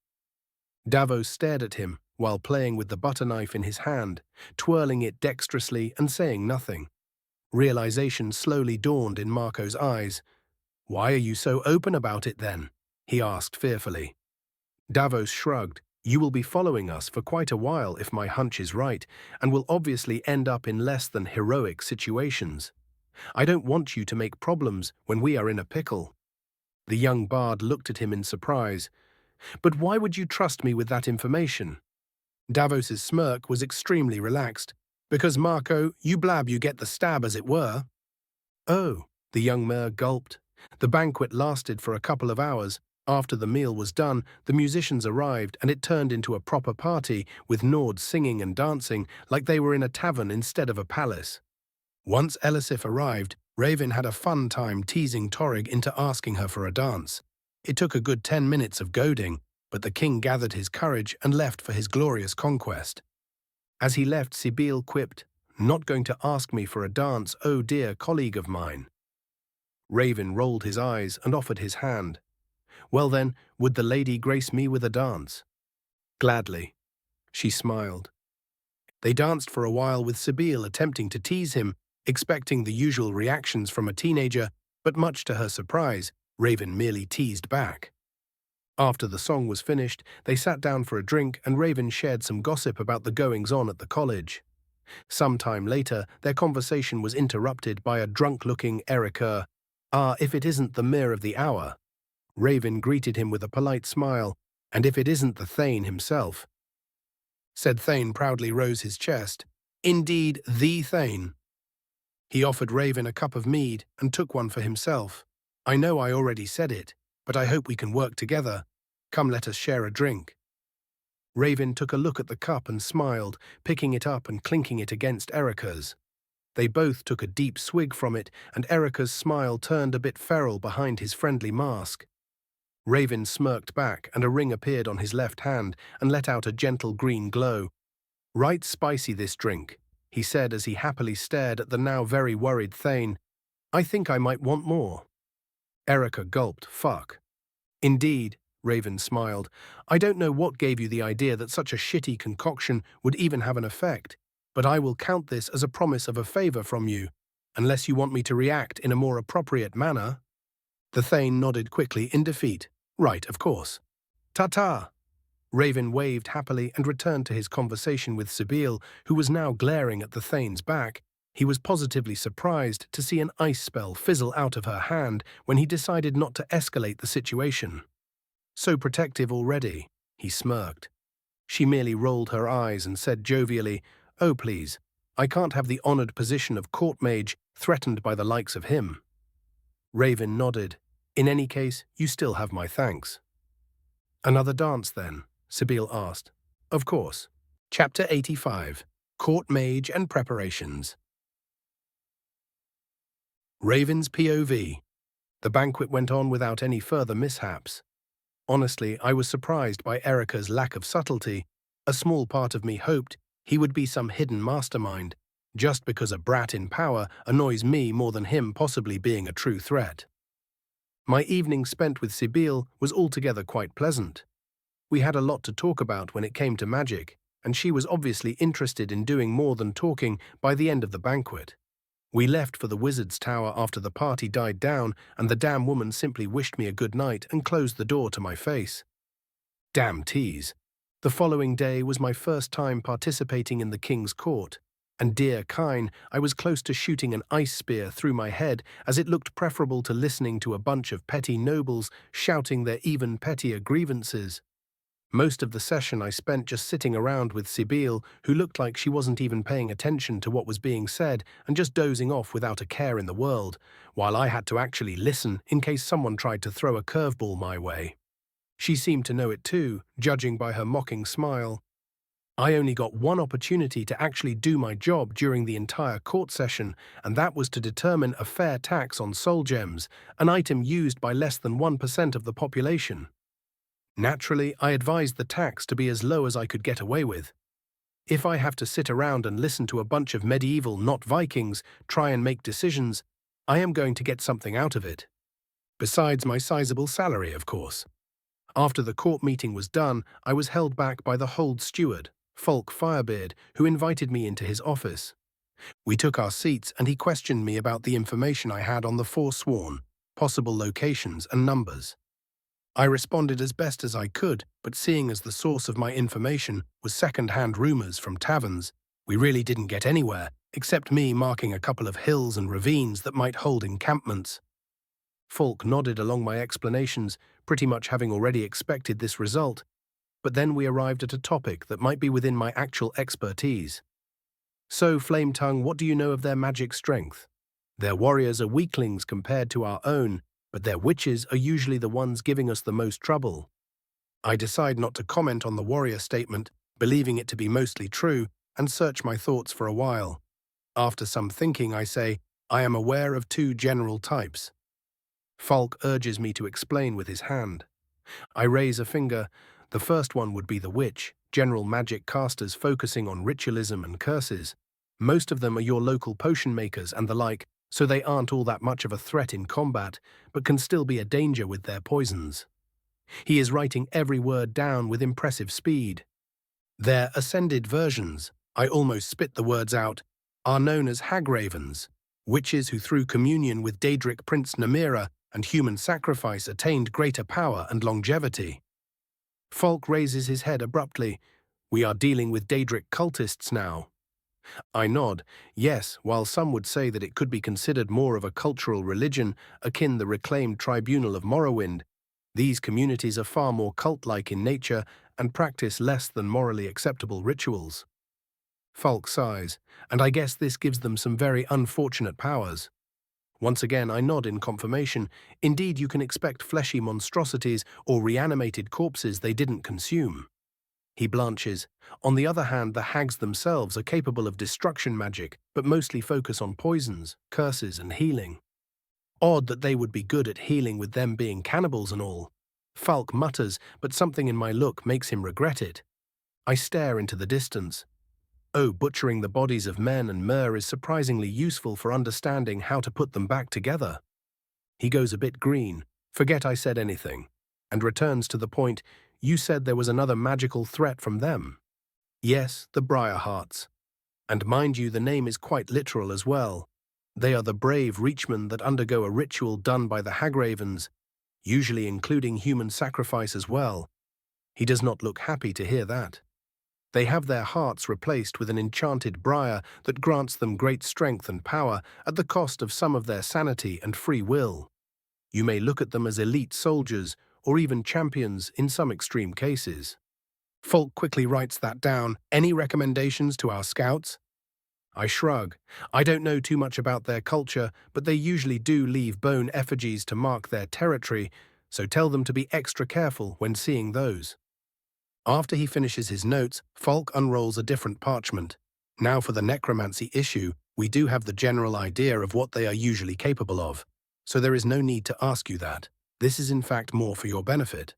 Davos stared at him while playing with the butter knife in his hand, twirling it dexterously and saying nothing. Realization slowly dawned in Marco's eyes. Why are you so open about it then? He asked fearfully. Davos shrugged. You will be following us for quite a while if my hunch is right, and will obviously end up in less than heroic situations. I don't want you to make problems when we are in a pickle. The young bard looked at him in surprise. But why would you trust me with that information? Davos's smirk was extremely relaxed. Because, Marco, you blab, you get the stab, as it were. Oh, the young mer gulped. The banquet lasted for a couple of hours, After the meal was done, the musicians arrived and it turned into a proper party with Nords singing and dancing like they were in a tavern instead of a palace. Once Elisif arrived, Raven had a fun time teasing Torrig into asking her for a dance. It took a good 10 minutes of goading, but the king gathered his courage and left for his glorious conquest. As he left, Sibyl quipped, "Not going to ask me for a dance, oh dear colleague of mine." Raven rolled his eyes and offered his hand. "Well then, would the lady grace me with a dance?" "Gladly." She smiled. They danced for a while with Sibyl attempting to tease him, expecting the usual reactions from a teenager, but much to her surprise, Raven merely teased back. After the song was finished, they sat down for a drink and Raven shared some gossip about the goings-on at the college. Some time later, their conversation was interrupted by a drunk-looking Erica. "Ah, if it isn't the Mir of the hour." Raven greeted him with a polite smile, "And if it isn't the Thane himself." Said Thane proudly rose his chest. "Indeed, the Thane." He offered Raven a cup of mead and took one for himself. "I know I already said it, but I hope we can work together. Come, let us share a drink." Raven took a look at the cup and smiled, picking it up and clinking it against Erica's. They both took a deep swig from it, and Erica's smile turned a bit feral behind his friendly mask. Raven smirked back, and a ring appeared on his left hand and let out a gentle green glow. "Right spicy this drink," he said as he happily stared at the now very worried Thane. "I think I might want more." Erica gulped, "Fuck." "Indeed," Raven smiled. "I don't know what gave you the idea that such a shitty concoction would even have an effect, but I will count this as a promise of a favor from you, unless you want me to react in a more appropriate manner." The Thane nodded quickly in defeat. "Right, of course." "Ta-ta!" Raven waved happily and returned to his conversation with Sibyl, who was now glaring at the Thane's back. He was positively surprised to see an ice spell fizzle out of her hand when he decided not to escalate the situation. "So protective already," he smirked. She merely rolled her eyes and said jovially, "Oh please, I can't have the honored position of court mage threatened by the likes of him." Raven nodded. "In any case, you still have my thanks." "Another dance, then?" Sibyl asked. "Of course." Chapter 85. Court Mage and Preparations. Raven's POV. The banquet went on without any further mishaps. Honestly, I was surprised by Erica's lack of subtlety. A small part of me hoped he would be some hidden mastermind, just because a brat in power annoys me more than him possibly being a true threat. My evening spent with Sibyl was altogether quite pleasant. We had a lot to talk about when it came to magic, and she was obviously interested in doing more than talking by the end of the banquet. We left for the Wizard's Tower after the party died down, and the damn woman simply wished me a good night and closed the door to my face. Damn tease. The following day was my first time participating in the King's Court, and dear Kine, I was close to shooting an ice spear through my head as it looked preferable to listening to a bunch of petty nobles shouting their even pettier grievances. Most of the session I spent just sitting around with Sibyl, who looked like she wasn't even paying attention to what was being said and just dozing off without a care in the world, while I had to actually listen in case someone tried to throw a curveball my way. She seemed to know it too, judging by her mocking smile. I only got one opportunity to actually do my job during the entire court session, and that was to determine a fair tax on soul gems, an item used by less than 1% of the population. Naturally, I advised the tax to be as low as I could get away with. If I have to sit around and listen to a bunch of medieval not Vikings try and make decisions, I am going to get something out of it. Besides my sizable salary, of course. After the court meeting was done, I was held back by the hold steward, Folk Firebeard, who invited me into his office. We took our seats and he questioned me about the information I had on the Forsworn, possible locations and numbers. I responded as best as I could, but seeing as the source of my information was second-hand rumors from taverns, we really didn't get anywhere, except me marking a couple of hills and ravines that might hold encampments. Folk nodded along my explanations, pretty much having already expected this result, but then we arrived at a topic that might be within my actual expertise. "So, Flametongue, what do you know of their magic strength?" "Their warriors are weaklings compared to our own, but their witches are usually the ones giving us the most trouble. I decide not to comment on the warrior statement, believing it to be mostly true, and search my thoughts for a while. After some thinking, I say, I am aware of two general types. Falk urges me to explain with his hand. I raise a finger. The first one would be the witch, general magic casters focusing on ritualism and curses. Most of them are your local potion makers and the like, so they aren't all that much of a threat in combat, but can still be a danger with their poisons. He is writing every word down with impressive speed. Their ascended versions, I almost spit the words out, are known as hagravens, witches who through communion with Daedric Prince Namira and human sacrifice attained greater power and longevity. Falk raises his head abruptly. We are dealing with Daedric cultists now. I nod. Yes, while some would say that it could be considered more of a cultural religion akin the reclaimed tribunal of Morrowind, these communities are far more cult-like in nature and practice less than morally acceptable rituals. Falk sighs, and I guess this gives them some very unfortunate powers. Once again, I nod in confirmation. Indeed, you can expect fleshy monstrosities or reanimated corpses they didn't consume. He blanches. On the other hand, the hags themselves are capable of destruction magic, but mostly focus on poisons, curses, and healing. Odd that they would be good at healing with them being cannibals and all. Falk mutters, but something in my look makes him regret it. I stare into the distance. Oh, butchering the bodies of men and mer is surprisingly useful for understanding how to put them back together. He goes a bit green, forget I said anything, and returns to the point, you said there was another magical threat from them. Yes, the Briarhearts. And mind you, the name is quite literal as well. They are the brave reachmen that undergo a ritual done by the hagravens, usually including human sacrifice as well. He does not look happy to hear that. They have their hearts replaced with an enchanted briar that grants them great strength and power at the cost of some of their sanity and free will. You may look at them as elite soldiers or even champions in some extreme cases. Falk quickly writes that down. Any recommendations to our scouts? I shrug. I don't know too much about their culture, but they usually do leave bone effigies to mark their territory, so tell them to be extra careful when seeing those. After he finishes his notes, Falk unrolls a different parchment. Now for the necromancy issue, we do have the general idea of what they are usually capable of, so there is no need to ask you that. This is in fact more for your benefit.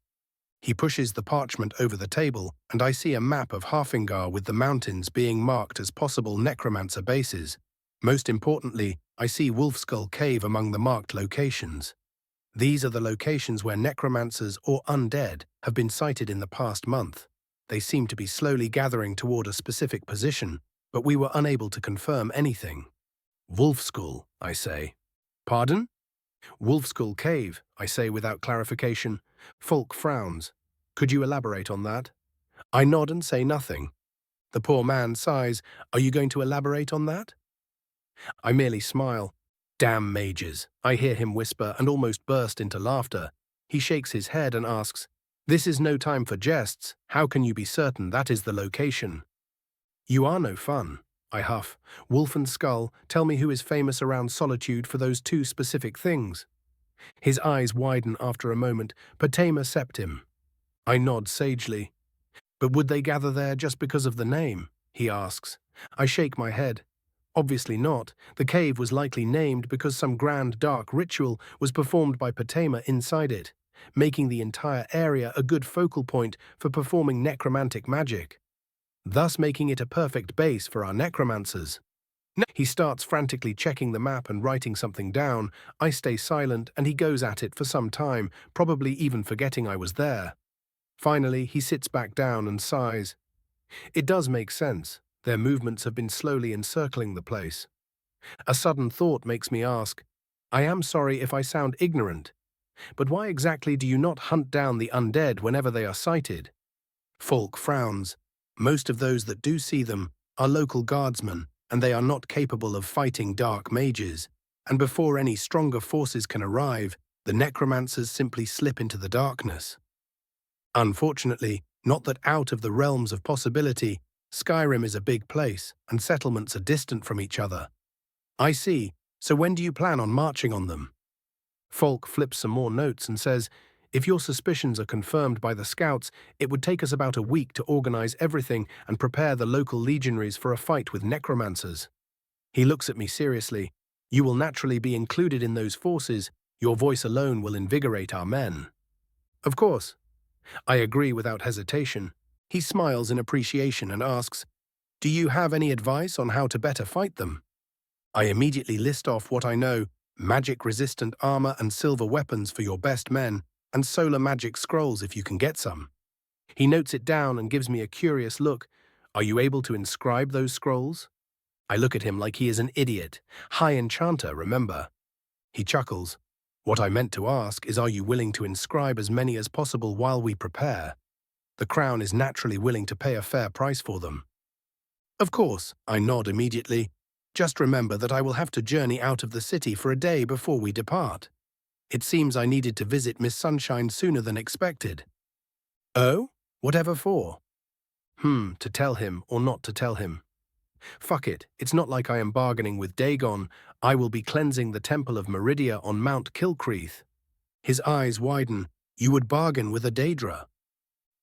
He pushes the parchment over the table, and I see a map of Harfingar with the mountains being marked as possible necromancer bases. Most importantly, I see Wolfskull Cave among the marked locations. These are the locations where necromancers or undead have been sighted in the past month. They seem to be slowly gathering toward a specific position, but we were unable to confirm anything. Wolfskull, I say. Pardon? Wolfskull Cave, I say without clarification. Falk frowns. Could you elaborate on that? I nod and say nothing. The poor man sighs. Are you going to elaborate on that? I merely smile. Damn mages, I hear him whisper and almost burst into laughter. He shakes his head and asks, This is no time for jests. How can you be certain that is the location? You are no fun, I huff. Wolf and Skull, tell me who is famous around Solitude for those two specific things. His eyes widen after a moment. Patema Septim. I nod sagely. But would they gather there just because of the name? He asks. I shake my head. Obviously not. The cave was likely named because some grand dark ritual was performed by Patema inside it, making the entire area a good focal point for performing necromantic magic, thus making it a perfect base for our necromancers. He starts frantically checking the map and writing something down. I stay silent and he goes at it for some time, probably even forgetting I was there. Finally, he sits back down and sighs. It does make sense. Their movements have been slowly encircling the place. A sudden thought makes me ask, I am sorry if I sound ignorant, but why exactly do you not hunt down the undead whenever they are sighted? Falk frowns. Most of those that do see them are local guardsmen, and they are not capable of fighting dark mages, and before any stronger forces can arrive, the necromancers simply slip into the darkness. Unfortunately, not that out of the realms of possibility, Skyrim is a big place, and settlements are distant from each other. I see. So when do you plan on marching on them? Falk flips some more notes and says, if your suspicions are confirmed by the scouts, it would take us about a week to organize everything and prepare the local legionaries for a fight with necromancers. He looks at me seriously. You will naturally be included in those forces. Your voice alone will invigorate our men. Of course. I agree without hesitation. He smiles in appreciation and asks, do you have any advice on how to better fight them? I immediately list off what I know: magic-resistant armor and silver weapons for your best men, and solar magic scrolls if you can get some. He notes it down and gives me a curious look. Are you able to inscribe those scrolls? I look at him like he is an idiot. High enchanter, remember. He chuckles. What I meant to ask is, are you willing to inscribe as many as possible while we prepare? The crown is naturally willing to pay a fair price for them. Of course, I nod immediately. Just remember that I will have to journey out of the city for a day before we depart. It seems I needed to visit Miss Sunshine sooner than expected. Oh? Whatever for? To tell him or not to tell him. Fuck it, it's not like I am bargaining with Dagon. I will be cleansing the Temple of Meridia on Mount Kilcreath. His eyes widen. You would bargain with a Daedra.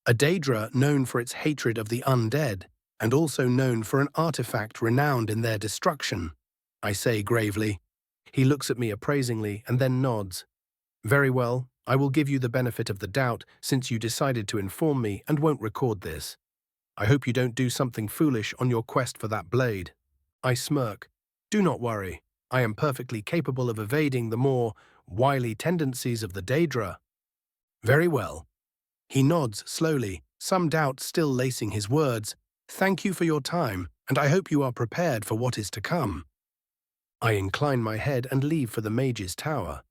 A Daedra known for its hatred of the undead, and also known for an artifact renowned in their destruction, I say gravely. He looks at me appraisingly and then nods. Very well, I will give you the benefit of the doubt since you decided to inform me and won't record this. I hope you don't do something foolish on your quest for that blade. I smirk. Do not worry. I am perfectly capable of evading the more wily tendencies of the Daedra. Very well. He nods slowly, some doubt still lacing his words. Thank you for your time, and I hope you are prepared for what is to come. I incline my head and leave for the mage's tower.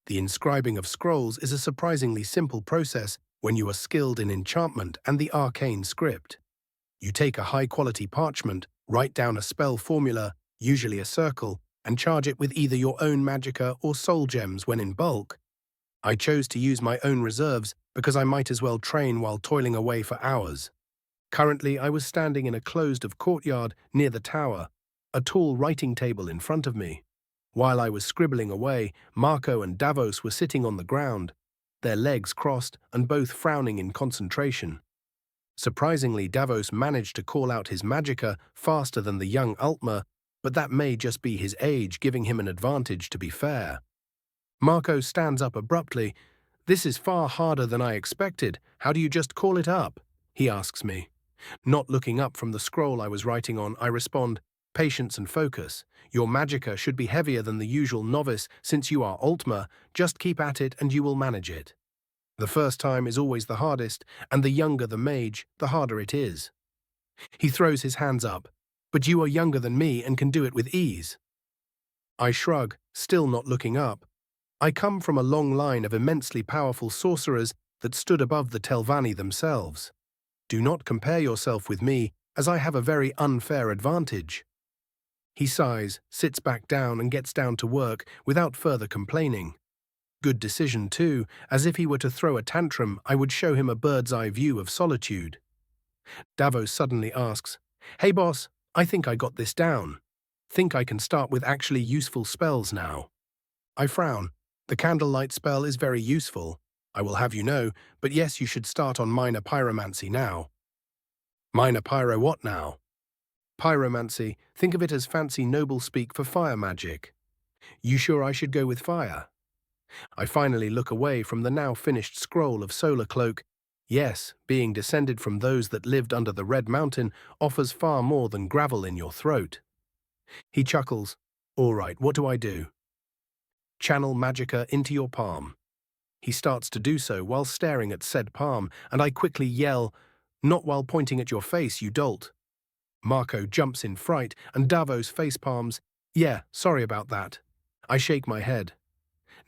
The inscribing of scrolls is a surprisingly simple process when you are skilled in enchantment and the arcane script. You take a high-quality parchment, write down a spell formula, usually a circle, and charge it with either your own magicka or soul gems when in bulk. I chose to use my own reserves because I might as well train while toiling away for hours. Currently, I was standing in a closed-off courtyard near the tower, a tall writing table in front of me. While I was scribbling away, Marco and Davos were sitting on the ground, their legs crossed and both frowning in concentration. Surprisingly, Davos managed to call out his magicka faster than the young Altmer, but that may just be his age giving him an advantage, to be fair. Marco stands up abruptly. This is far harder than I expected. How do you just call it up? He asks me. Not looking up from the scroll I was writing on, I respond, patience and focus. Your magicka should be heavier than the usual novice since you are Altmer. Just keep at it and you will manage it. The first time is always the hardest, and the younger the mage, the harder it is. He throws his hands up. But you are younger than me and can do it with ease. I shrug, still not looking up. I come from a long line of immensely powerful sorcerers that stood above the Telvanni themselves. Do not compare yourself with me, as I have a very unfair advantage. He sighs, sits back down and gets down to work without further complaining. Good decision too, as if he were to throw a tantrum, I would show him a bird's-eye view of solitude. Davos suddenly asks, Hey boss, I think I got this down. Think I can start with actually useful spells now. I frown. The candlelight spell is very useful, I will have you know, but yes, you should start on minor pyromancy now. Minor pyro what now? Pyromancy, think of it as fancy noble speak for fire magic. You sure I should go with fire? I finally look away from the now finished scroll of Solar Cloak. Yes, being descended from those that lived under the Red Mountain offers far more than gravel in your throat. He chuckles. All right, what do I do? Channel magicka into your palm. He starts to do so while staring at said palm, and I quickly yell, Not while pointing at your face, you dolt. Marco jumps in fright, and Davos face palms. Yeah, sorry about that. I shake my head.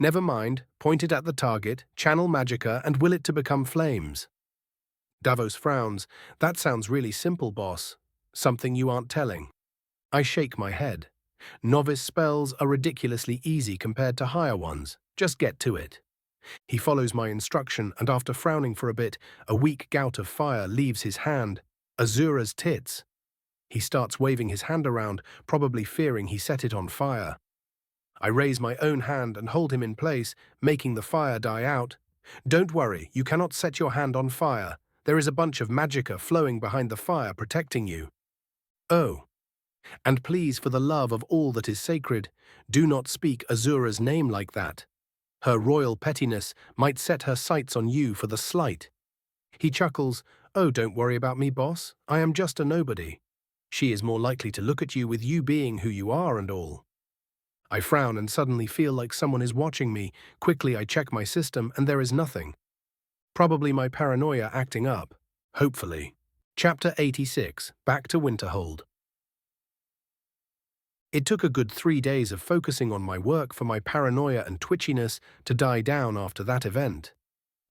Never mind, point it at the target, channel magicka, and will it to become flames. Davos frowns. That sounds really simple, boss. Something you aren't telling. I shake my head. Novice spells are ridiculously easy compared to higher ones. Just get to it. He follows my instruction, and after frowning for a bit, a weak gout of fire leaves his hand. Azura's tits. He starts waving his hand around, probably fearing he set it on fire. I raise my own hand and hold him in place, making the fire die out. Don't worry, you cannot set your hand on fire. There is a bunch of magicka flowing behind the fire protecting you. Oh, and please, for the love of all that is sacred, do not speak Azura's name like that. Her royal pettiness might set her sights on you for the slight. He chuckles. Oh, don't worry about me, boss. I am just a nobody. She is more likely to look at you with you being who you are and all. I frown and suddenly feel like someone is watching me. Quickly I check my system and there is nothing. Probably my paranoia acting up. Hopefully. Chapter 86. Back to Winterhold. It took a good 3 days of focusing on my work for my paranoia and twitchiness to die down after that event.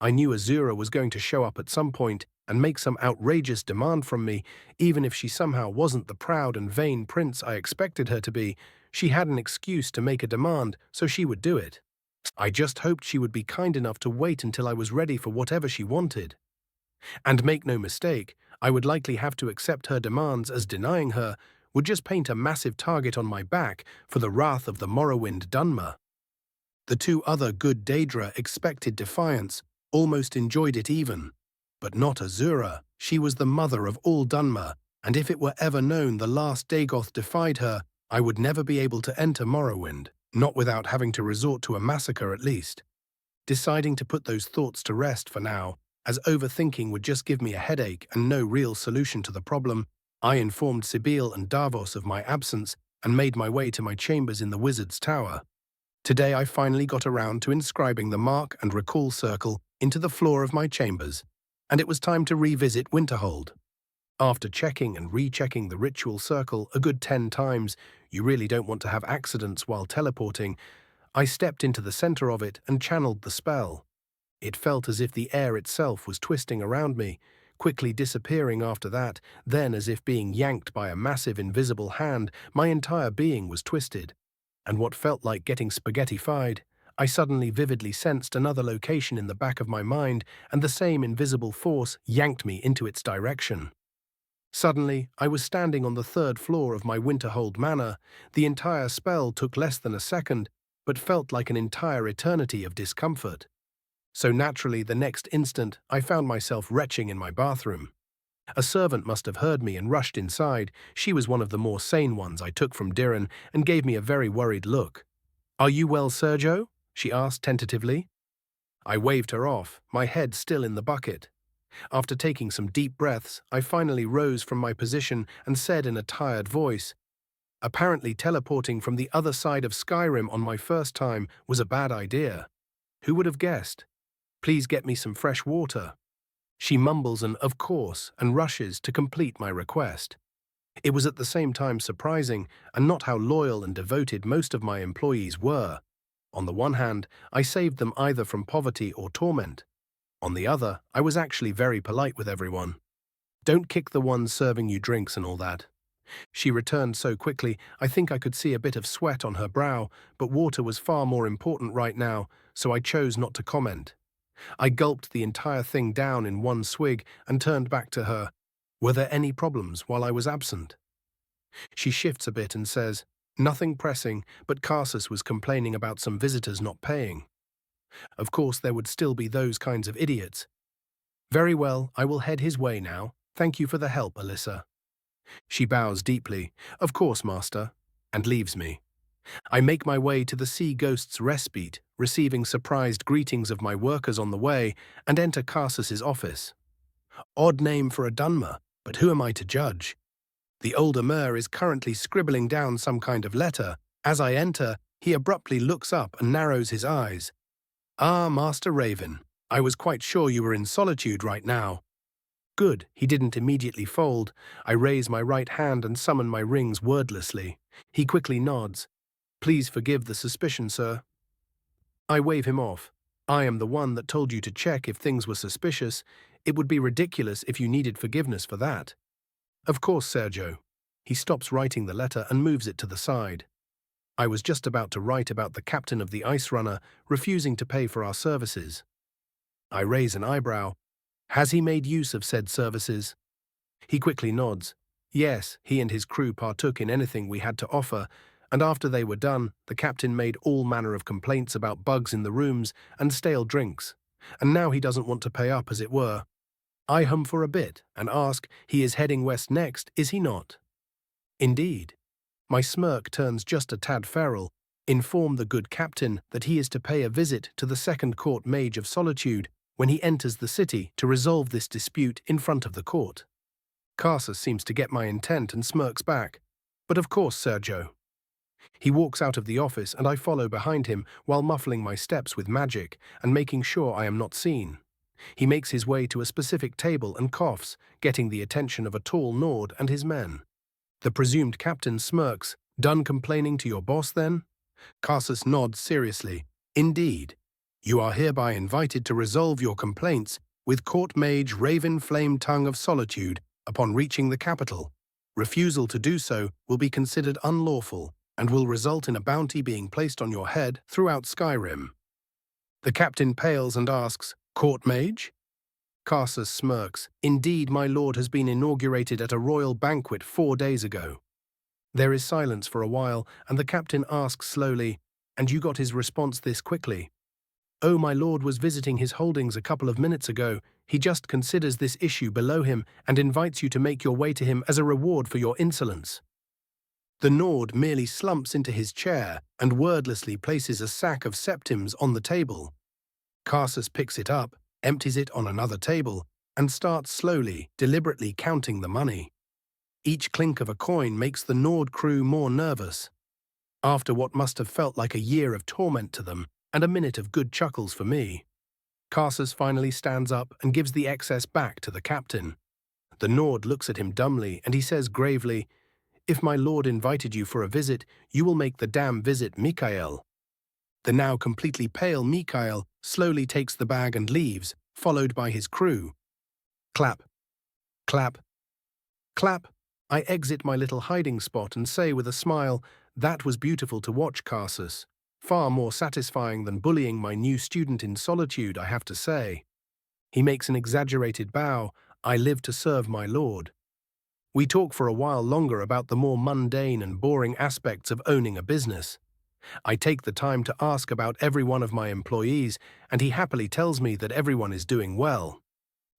I knew Azura was going to show up at some point and make some outrageous demand from me. Even if she somehow wasn't the proud and vain prince I expected her to be, she had an excuse to make a demand, so she would do it. I just hoped she would be kind enough to wait until I was ready for whatever she wanted. And make no mistake, I would likely have to accept her demands, as denying her would just paint a massive target on my back for the wrath of the Morrowind Dunmer. The 2 other good Daedra expected defiance, almost enjoyed it even. But not Azura. She was the mother of all Dunmer, and if it were ever known the last Dagoth defied her, I would never be able to enter Morrowind, not without having to resort to a massacre at least. Deciding to put those thoughts to rest for now, as overthinking would just give me a headache and no real solution to the problem, I informed Sibyl and Davos of my absence and made my way to my chambers in the Wizard's Tower. Today I finally got around to inscribing the mark and recall circle into the floor of my chambers, and it was time to revisit Winterhold. After checking and rechecking the ritual circle a good 10 times, you really don't want to have accidents while teleporting, I stepped into the center of it and channeled the spell. It felt as if the air itself was twisting around me, quickly disappearing after that. Then, as if being yanked by a massive invisible hand, my entire being was twisted. And what felt like getting spaghettified, I suddenly vividly sensed another location in the back of my mind, and the same invisible force yanked me into its direction. Suddenly, I was standing on the 3rd floor of my Winterhold manor. The entire spell took less than a second, but felt like an entire eternity of discomfort. So naturally, the next instant, I found myself retching in my bathroom. A servant must have heard me and rushed inside. She was one of the more sane ones I took from Diran and gave me a very worried look. "Are you well, Sergio?" she asked tentatively. I waved her off, my head still in the bucket. After taking some deep breaths, I finally rose from my position and said in a tired voice, "Apparently teleporting from the other side of Skyrim on my first time was a bad idea. Who would have guessed? Please get me some fresh water." She mumbles an "of course" and rushes to complete my request. It was at the same time surprising and not how loyal and devoted most of my employees were. On the one hand, I saved them either from poverty or torment. On the other, I was actually very polite with everyone. "Don't kick the ones serving you drinks and all that." She returned so quickly, I think I could see a bit of sweat on her brow, but water was far more important right now, so I chose not to comment. I gulped the entire thing down in one swig and turned back to her. "Were there any problems while I was absent?" She shifts a bit and says, "Nothing pressing, but Karsus was complaining about some visitors not paying. Of course, there would still be those kinds of idiots. Very well, I will head his way now. Thank you for the help, Alyssa." She bows deeply, "Of course, master," and leaves me. I make my way to the Sea Ghost's Respite, receiving surprised greetings of my workers on the way, and enter Karsus's office. Odd name for a Dunmer, but who am I to judge? The older Mer is currently scribbling down some kind of letter. As I enter, he abruptly looks up and narrows his eyes. "Ah, Master Raven, I was quite sure you were in solitude right now." Good, he didn't immediately fold. I raise my right hand and summon my rings wordlessly. He quickly nods. "Please forgive the suspicion, sir." I wave him off. "I am the one that told you to check if things were suspicious. It would be ridiculous if you needed forgiveness for that." "Of course, Sergio." He stops writing the letter and moves it to the side. I was just about to write about the captain of the Ice Runner refusing to pay for our services. I raise an eyebrow. "Has he made use of said services?" He quickly nods. "Yes, he and his crew partook in anything we had to offer, and after they were done, the captain made all manner of complaints about bugs in the rooms and stale drinks, and now he doesn't want to pay up, as it were. I hum for a bit and ask, he is heading west next, is he not? Indeed. My smirk turns just a tad feral. Inform the good captain that he is to pay a visit to the second court mage of solitude when he enters the city to resolve this dispute in front of the court. Carsus seems to get my intent and smirks back. But of course, Sergio. He walks out of the office and I follow behind him while muffling my steps with magic and making sure I am not seen. He makes his way to a specific table and coughs, getting the attention of a tall Nord and his men. The presumed captain smirks. Done complaining to your boss then? Carsus nods seriously. Indeed. You are hereby invited to resolve your complaints with Court Mage Raven Flame Tongue of Solitude upon reaching the capital. Refusal to do so will be considered unlawful and will result in a bounty being placed on your head throughout Skyrim. The captain pales and asks, Court Mage? Carsus smirks. Indeed, my lord has been inaugurated at a royal banquet 4 days ago. There is silence for a while, and the captain asks slowly, and you got his response this quickly? Oh, my lord was visiting his holdings a couple of minutes ago. He just considers this issue below him and invites you to make your way to him as a reward for your insolence. The Nord merely slumps into his chair and wordlessly places a sack of septims on the table. Carsus picks it up, empties it on another table, and starts slowly, deliberately counting the money. Each clink of a coin makes the Nord crew more nervous. After what must have felt like a year of torment to them, and a minute of good chuckles for me, Carsus finally stands up and gives the excess back to the captain. The Nord looks at him dumbly, and he says gravely, If my lord invited you for a visit, you will make the damn visit, Mikael. The now completely pale Mikael slowly takes the bag and leaves, followed by his crew. Clap. Clap. Clap. I exit my little hiding spot and say with a smile, that was beautiful to watch, Carsus. Far more satisfying than bullying my new student in solitude, I have to say. He makes an exaggerated bow. I live to serve my lord. We talk for a while longer about the more mundane and boring aspects of owning a business. I take the time to ask about every one of my employees, and he happily tells me that everyone is doing well.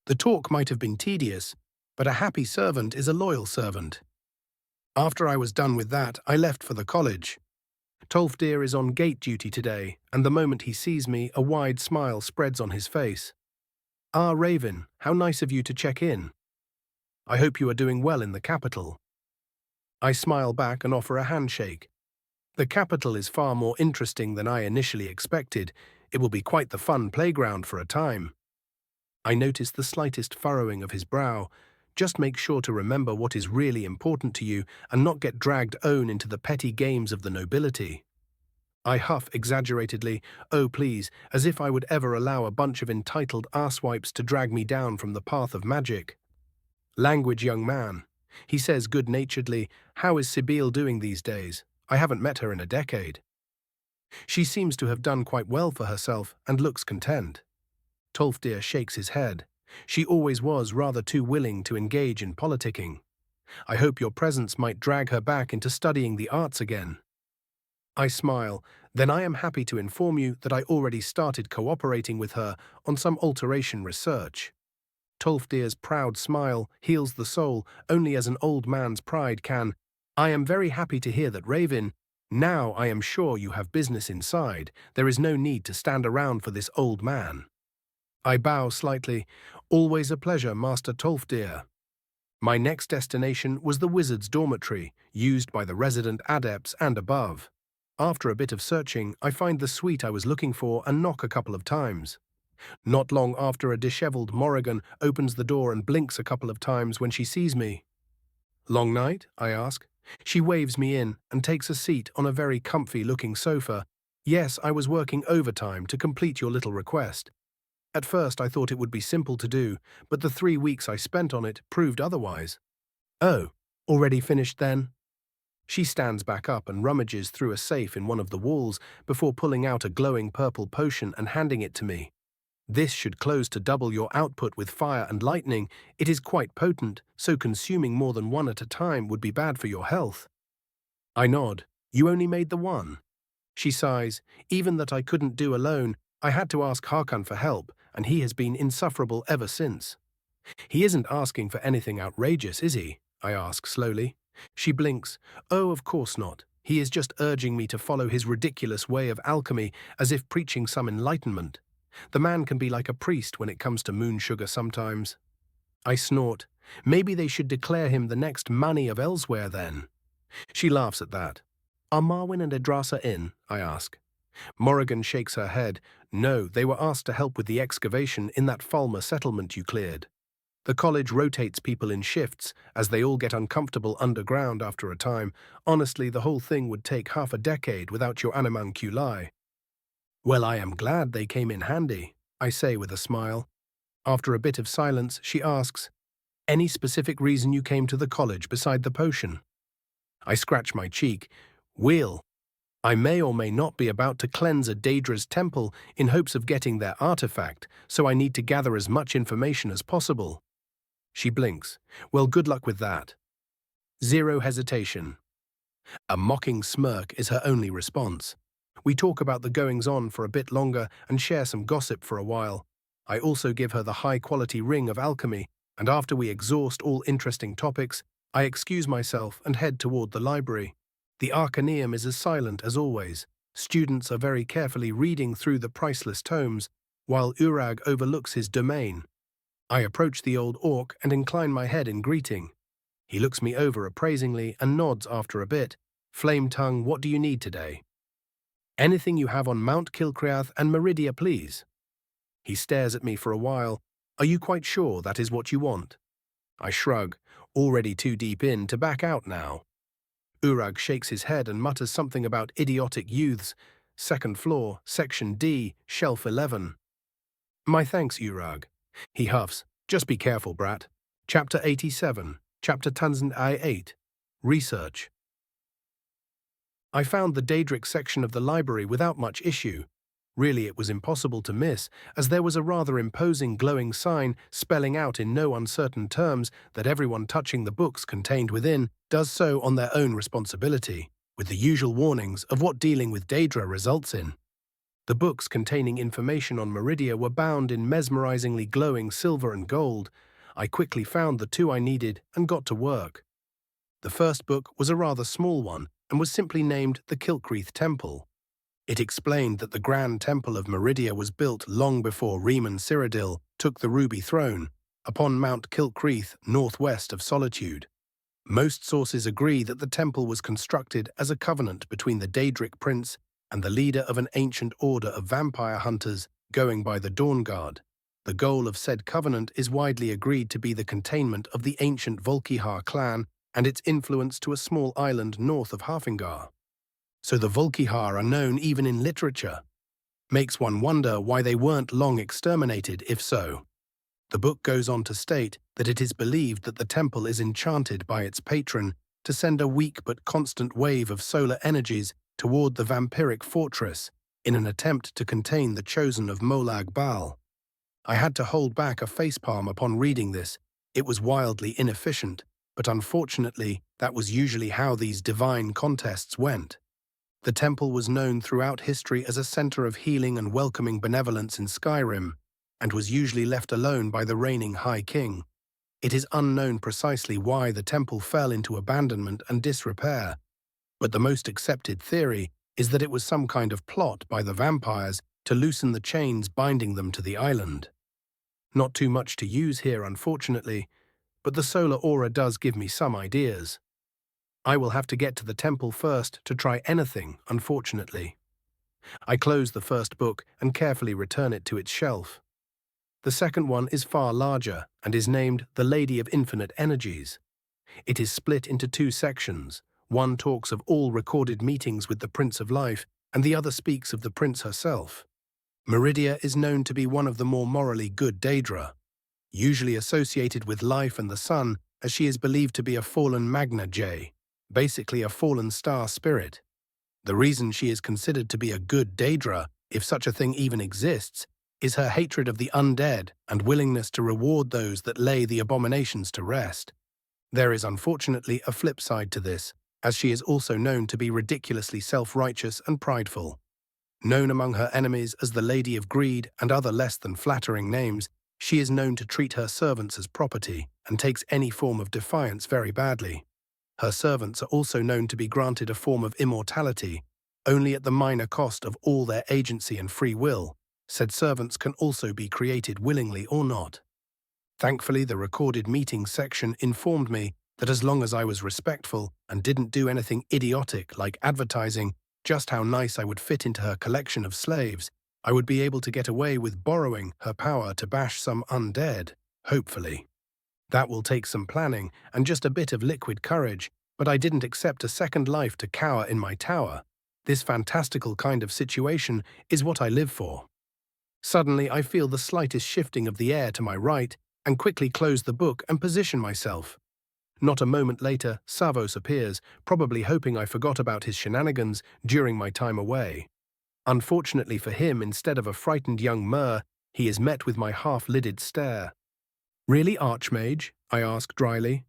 The talk might have been tedious, but a happy servant is a loyal servant. After I was done with that, I left for the college. Tolfdir is on gate duty today, and the moment he sees me, a wide smile spreads on his face. Ah, Raven, how nice of you to check in. I hope you are doing well in the capital. I smile back and offer a handshake. The capital is far more interesting than I initially expected. It will be quite the fun playground for a time. I notice the slightest furrowing of his brow. Just make sure to remember what is really important to you and not get dragged on into the petty games of the nobility. I huff exaggeratedly, oh please, as if I would ever allow a bunch of entitled asswipes to drag me down from the path of magic. Language, young man. He says good-naturedly, how is Sibyl doing these days? I haven't met her in a decade. She seems to have done quite well for herself and looks content. Tolfdir shakes his head. She always was rather too willing to engage in politicking. I hope your presence might drag her back into studying the arts again. I smile. Then I am happy to inform you that I already started cooperating with her on some alteration research. Tolfdir's proud smile heals the soul only as an old man's pride can. I am very happy to hear that, Raven. Now I am sure you have business inside. There is no need to stand around for this old man. I bow slightly. Always a pleasure, Master Tolfdir. My next destination was the wizard's dormitory, used by the resident adepts and above. After a bit of searching, I find the suite I was looking for and knock a couple of times. Not long after, a disheveled Morrigan opens the door and blinks a couple of times when she sees me. Long night? I ask. She waves me in and takes a seat on a very comfy-looking sofa. Yes, I was working overtime to complete your little request. At first I thought it would be simple to do, but the 3 weeks I spent on it proved otherwise. Oh, already finished then? She stands back up and rummages through a safe in one of the walls before pulling out a glowing purple potion and handing it to me. This should close to double your output with fire and lightning. It is quite potent, so consuming more than one at a time would be bad for your health. I nod. You only made the one. She sighs. Even that I couldn't do alone, I had to ask Hakan for help, and he has been insufferable ever since. He isn't asking for anything outrageous, is he? I ask slowly. She blinks. Oh, of course not. He is just urging me to follow his ridiculous way of alchemy, as if preaching some enlightenment. The man can be like a priest when it comes to moon sugar sometimes. I snort. Maybe they should declare him the next Mani of Elsewhere then. She laughs at that. Are Marwyn and Edrasa in? I ask. Morrigan shakes her head. No, they were asked to help with the excavation in that Falmer settlement you cleared. The college rotates people in shifts, as they all get uncomfortable underground after a time. Honestly, the whole thing would take half a decade without your animunculi. Well, I am glad they came in handy, I say with a smile. After a bit of silence, she asks, any specific reason you came to the college beside the potion? I scratch my cheek. Will. I may or may not be about to cleanse a Daedra's temple in hopes of getting their artifact, so I need to gather as much information as possible. She blinks. Well, good luck with that. Zero hesitation. A mocking smirk is her only response. We talk about the goings-on for a bit longer and share some gossip for a while. I also give her the high-quality ring of alchemy, and after we exhaust all interesting topics, I excuse myself and head toward the library. The Arcaneum is as silent as always. Students are very carefully reading through the priceless tomes, while Urag overlooks his domain. I approach the old orc and incline my head in greeting. He looks me over appraisingly and nods after a bit. Flame Tongue, what do you need today? Anything you have on Mount Kilcreath and Meridia, please. He stares at me for a while. Are you quite sure that is what you want? I shrug, already too deep in to back out now. Urag shakes his head and mutters something about idiotic youths. Second floor, section D, shelf 11. My thanks, Urag. He huffs. Just be careful, brat. Chapter 87, Chapter Tanzan I8. Research. I found the Daedric section of the library without much issue. Really, it was impossible to miss, as there was a rather imposing glowing sign spelling out in no uncertain terms that everyone touching the books contained within does so on their own responsibility, with the usual warnings of what dealing with Daedra results in. The books containing information on Meridia were bound in mesmerizingly glowing silver and gold. I quickly found the two I needed and got to work. The first book was a rather small one and was simply named the Kilcreath Temple. It explained that the Grand Temple of Meridia was built long before Riemann Cyrodiil took the Ruby Throne, upon Mount Kilcreath, northwest of Solitude. Most sources agree that the temple was constructed as a covenant between the Daedric prince and the leader of an ancient order of vampire hunters going by the Dawn Guard. The goal of said covenant is widely agreed to be the containment of the ancient Volkihar clan and its influence to a small island north of Harfingar. So the Volkihar are known even in literature. Makes one wonder why they weren't long exterminated, if so. The book goes on to state that it is believed that the temple is enchanted by its patron to send a weak but constant wave of solar energies toward the vampiric fortress in an attempt to contain the chosen of Molag Bal. I had to hold back a facepalm upon reading this. It was wildly inefficient, but unfortunately that was usually how these divine contests went. The temple was known throughout history as a center of healing and welcoming benevolence in Skyrim, and was usually left alone by the reigning High King. It is unknown precisely why the temple fell into abandonment and disrepair, but the most accepted theory is that it was some kind of plot by the vampires to loosen the chains binding them to the island. Not too much to use here, unfortunately, but the solar aura does give me some ideas. I will have to get to the temple first to try anything, unfortunately. I close the first book and carefully return it to its shelf. The second one is far larger and is named The Lady of Infinite Energies. It is split into two sections. One talks of all recorded meetings with the Prince of Life, and the other speaks of the Prince herself. Meridia is known to be one of the more morally good Daedra, usually associated with life and the sun, as she is believed to be a fallen Magna J, basically a fallen star spirit. The reason she is considered to be a good Daedra, if such a thing even exists, is her hatred of the undead and willingness to reward those that lay the abominations to rest. There is unfortunately a flip side to this, as she is also known to be ridiculously self-righteous and prideful. Known among her enemies as the Lady of Greed and other less than flattering names, she is known to treat her servants as property and takes any form of defiance very badly. Her servants are also known to be granted a form of immortality, only at the minor cost of all their agency and free will. Said servants can also be created willingly or not. Thankfully, the recorded meetings section informed me that as long as I was respectful and didn't do anything idiotic like advertising just how nice I would fit into her collection of slaves, I would be able to get away with borrowing her power to bash some undead, hopefully. That will take some planning and just a bit of liquid courage, but I didn't accept a second life to cower in my tower. This fantastical kind of situation is what I live for. Suddenly, I feel the slightest shifting of the air to my right and quickly close the book and position myself. Not a moment later, Savos appears, probably hoping I forgot about his shenanigans during my time away. Unfortunately for him, instead of a frightened young Mer, he is met with my half-lidded stare. "Really, Archmage?" I ask dryly.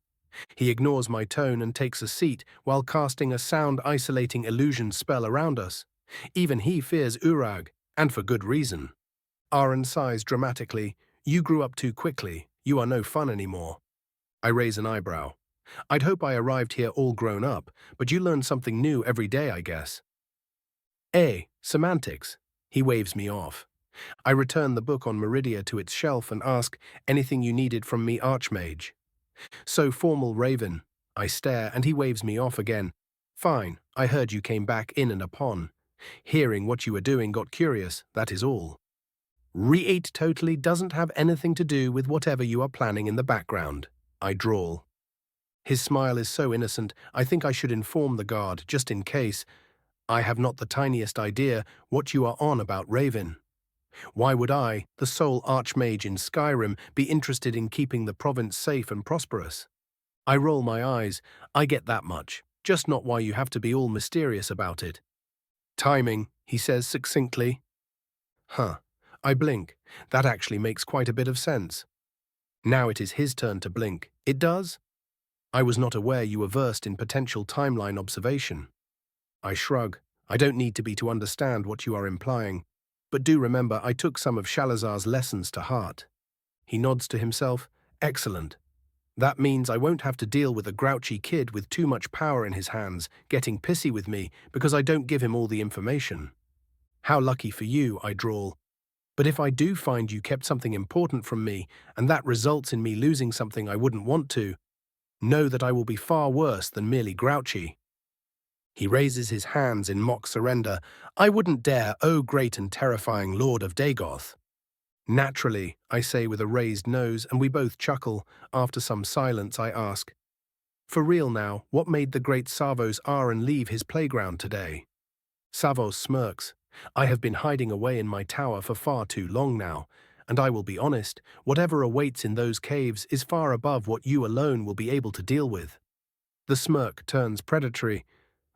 He ignores my tone and takes a seat while casting a sound-isolating illusion spell around us. Even he fears Urag, and for good reason. Aaron sighs dramatically. "You grew up too quickly. You are no fun anymore." I raise an eyebrow. "I'd hope I arrived here all grown up, but you learn something new every day, I guess." Semantics." He waves me off. I return the book on Meridia to its shelf and ask, "Anything you needed from me, Archmage?" "So formal, Raven." I stare and he waves me off again. "Fine, I heard you came back in and upon. Hearing what you were doing got curious, that is all." "Re-8 totally doesn't have anything to do with whatever you are planning in the background," I drawl. His smile is so innocent, I think I should inform the guard, just in case. "I have not the tiniest idea what you are on about, Raven. Why would I, the sole archmage in Skyrim, be interested in keeping the province safe and prosperous?" I roll my eyes. "I get that much, just not why you have to be all mysterious about it." "Timing," he says succinctly. Huh. I blink. That actually makes quite a bit of sense. Now it is his turn to blink. "It does? I was not aware you were versed in potential timeline observation." I shrug. "I don't need to be to understand what you are implying. But do remember I took some of Shalazar's lessons to heart." He nods to himself. "Excellent. That means I won't have to deal with a grouchy kid with too much power in his hands, getting pissy with me because I don't give him all the information." "How lucky for you," I drawl. "But if I do find you kept something important from me, and that results in me losing something I wouldn't want to, know that I will be far worse than merely grouchy." He raises his hands in mock surrender. "I wouldn't dare, oh great and terrifying Lord of Dagoth." "Naturally," I say with a raised nose, and we both chuckle. After some silence, I ask, "For real now, what made the great Savos Aaron leave his playground today?" Savos smirks. "I have been hiding away in my tower for far too long now, and I will be honest, whatever awaits in those caves is far above what you alone will be able to deal with." The smirk turns predatory.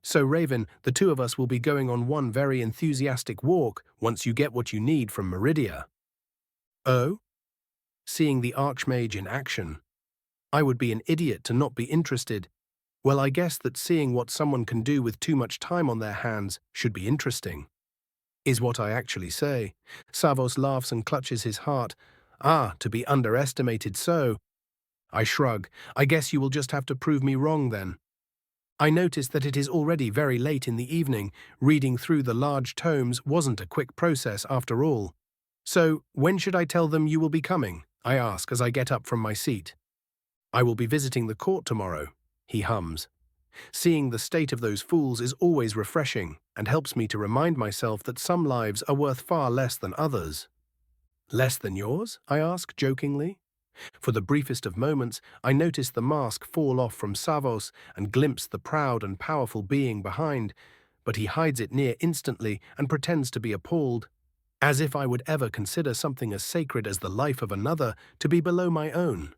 "So, Raven, the two of us will be going on one very enthusiastic walk once you get what you need from Meridia." "Oh?" Seeing the Archmage in action. I would be an idiot to not be interested. Well, I guess that seeing what someone can do with too much time on their hands should be interesting, is what I actually say. Savos laughs and clutches his heart. "Ah, to be underestimated so." I shrug. "I guess you will just have to prove me wrong then." I notice that it is already very late in the evening. Reading through the large tomes wasn't a quick process after all. "So, when should I tell them you will be coming?" I ask as I get up from my seat. "I will be visiting the court tomorrow," he hums. Seeing the state of those fools is always refreshing and helps me to remind myself that some lives are worth far less than others. "Less than yours?" I ask jokingly. For the briefest of moments, I notice the mask fall off from Savos and glimpse the proud and powerful being behind, but he hides it near instantly and pretends to be appalled, as if I would ever consider something as sacred as the life of another to be below my own.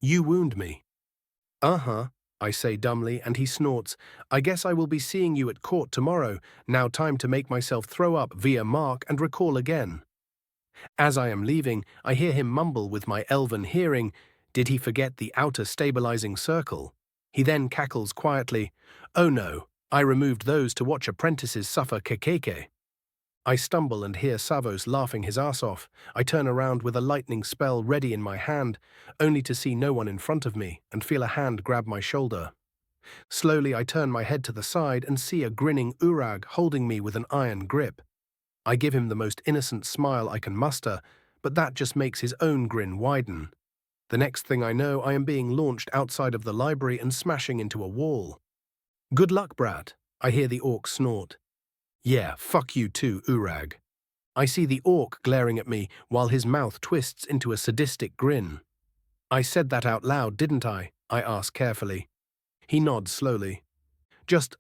"You wound me." "Uh-huh," I say dumbly, and he snorts. "I guess I will be seeing you at court tomorrow. Now time to make myself throw up via mark and recall again." As I am leaving, I hear him mumble with my elven hearing, "Did he forget the outer stabilizing circle?" He then cackles quietly, "Oh no, I removed those to watch apprentices suffer kekeke." I stumble and hear Savos laughing his ass off. I turn around with a lightning spell ready in my hand, only to see no one in front of me and feel a hand grab my shoulder. Slowly I turn my head to the side and see a grinning Urag holding me with an iron grip. I give him the most innocent smile I can muster, but that just makes his own grin widen. The next thing I know, I am being launched outside of the library and smashing into a wall. "Good luck, brat," I hear the orc snort. "Yeah, fuck you too, Urag." I see the orc glaring at me while his mouth twists into a sadistic grin. "I said that out loud, didn't I?" I ask carefully. He nods slowly.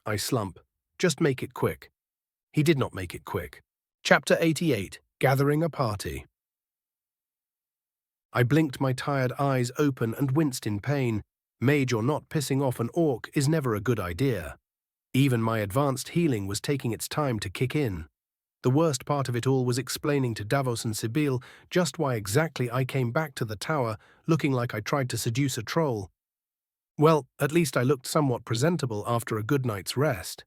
I slump. "Just make it quick." He did not make it quick. Chapter 88. Gathering a Party. I blinked my tired eyes open and winced in pain. Mage or not, pissing off an orc is never a good idea. Even my advanced healing was taking its time to kick in. The worst part of it all was explaining to Davos and Sibyl just why exactly I came back to the tower looking like I tried to seduce a troll. Well, at least I looked somewhat presentable after a good night's rest.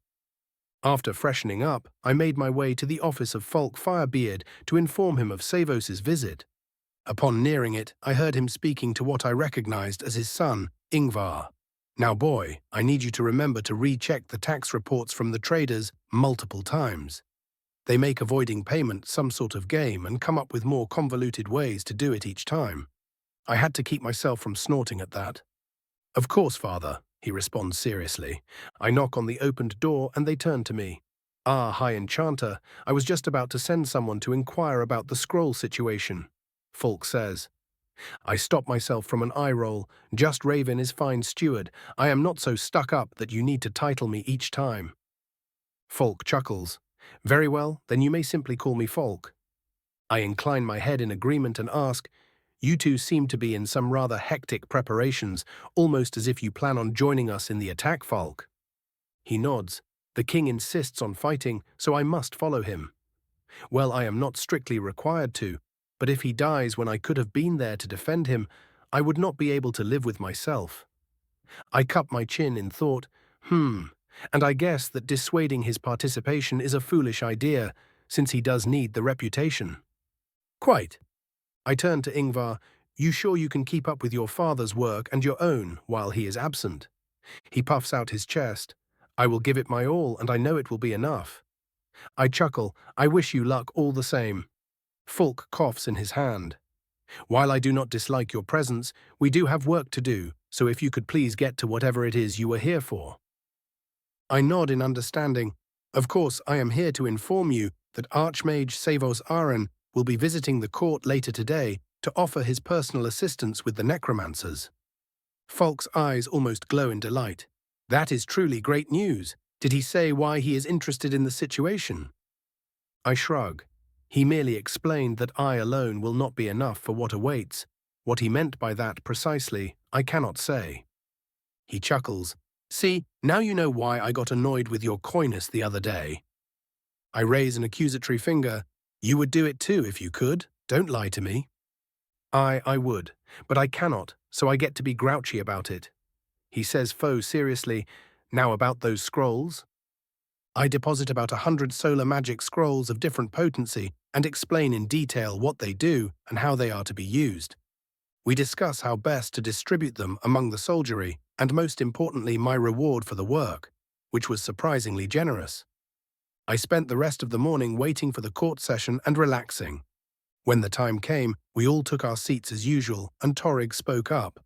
After freshening up, I made my way to the office of Folk Firebeard to inform him of Savos's visit. Upon nearing it, I heard him speaking to what I recognized as his son, Ingvar. "Now boy, I need you to remember to recheck the tax reports from the traders multiple times. They make avoiding payment some sort of game and come up with more convoluted ways to do it each time." I had to keep myself from snorting at that. "Of course, father," he responds seriously. I knock on the opened door and they turn to me. "Ah, High Enchanter, I was just about to send someone to inquire about the scroll situation," Folk says. I stop myself from an eye roll. "Just Raven is fine steward. I am not so stuck up that you need to title me each time." Folk chuckles. "Very well, then you may simply call me Folk." I incline my head in agreement and ask, "You two seem to be in some rather hectic preparations, almost as if you plan on joining us in the attack, Folk." He nods. "The king insists on fighting, so I must follow him." "Well, I am not strictly required to, but if he dies when I could have been there to defend him, I would not be able to live with myself." I cup my chin in thought, and I guess that dissuading his participation is a foolish idea, since he does need the reputation. "Quite." I turn to Ingvar. "You sure you can keep up with your father's work and your own while he is absent?" He puffs out his chest. "I will give it my all, and I know it will be enough." I chuckle. "I wish you luck all the same." Fulk coughs in his hand. "While I do not dislike your presence, we do have work to do, so if you could please get to whatever it is you were here for." I nod in understanding. "Of course, I am here to inform you that Archmage Savos Aren will be visiting the court later today to offer his personal assistance with the necromancers." Falk's eyes almost glow in delight. "That is truly great news. Did he say why he is interested in the situation?" I shrug. He merely explained that I alone will not be enough for what awaits. What he meant by that precisely, I cannot say. He chuckles. "See, now you know why I got annoyed with your coyness the other day." I raise an accusatory finger. "You would do it too if you could. Don't lie to me." I would, but I cannot, so I get to be grouchy about it." He says faux seriously, "Now about those scrolls." I deposit about 100 solar magic scrolls of different potency and explain in detail what they do and how they are to be used. We discuss how best to distribute them among the soldiery, and most importantly my reward for the work, which was surprisingly generous. I spent the rest of the morning waiting for the court session and relaxing. When the time came, we all took our seats as usual, and Torrig spoke up.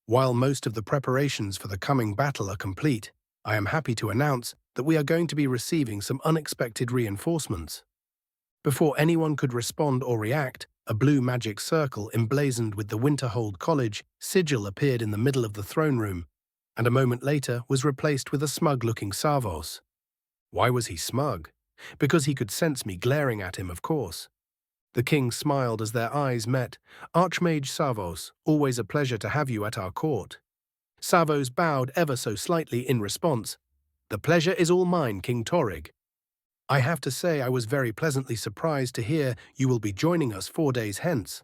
"While most of the preparations for the coming battle are complete, I am happy to announce that we are going to be receiving some unexpected reinforcements." Before anyone could respond or react, a blue magic circle emblazoned with the Winterhold College sigil appeared in the middle of the throne room, and a moment later was replaced with a smug-looking Savos. Why was he smug? Because he could sense me glaring at him, of course. The king smiled as their eyes met. "Archmage Savos, always a pleasure to have you at our court." Savos bowed ever so slightly in response. "The pleasure is all mine, King Torrig. I have to say I was very pleasantly surprised to hear you will be joining us 4 days hence."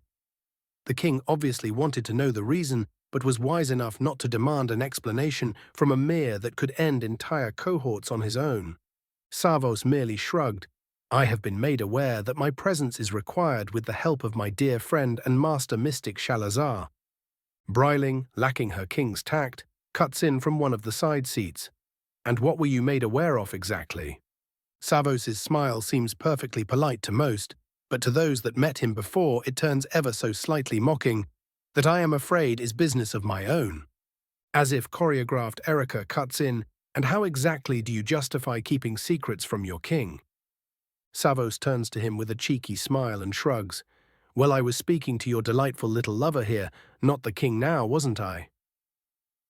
The king obviously wanted to know the reason, but was wise enough not to demand an explanation from a mere that could end entire cohorts on his own. Savos merely shrugged. I have been made aware that my presence is required with the help of my dear friend and master mystic Shalazar. Bryling, lacking her king's tact, cuts in from one of the side seats. And what were you made aware of exactly? Savos's smile seems perfectly polite to most, but to those that met him before it turns ever so slightly mocking, that I am afraid is business of my own. As if choreographed Erica cuts in, and how exactly do you justify keeping secrets from your king? Savos turns to him with a cheeky smile and shrugs. Well, I was speaking to your delightful little lover here, not the king now, wasn't I?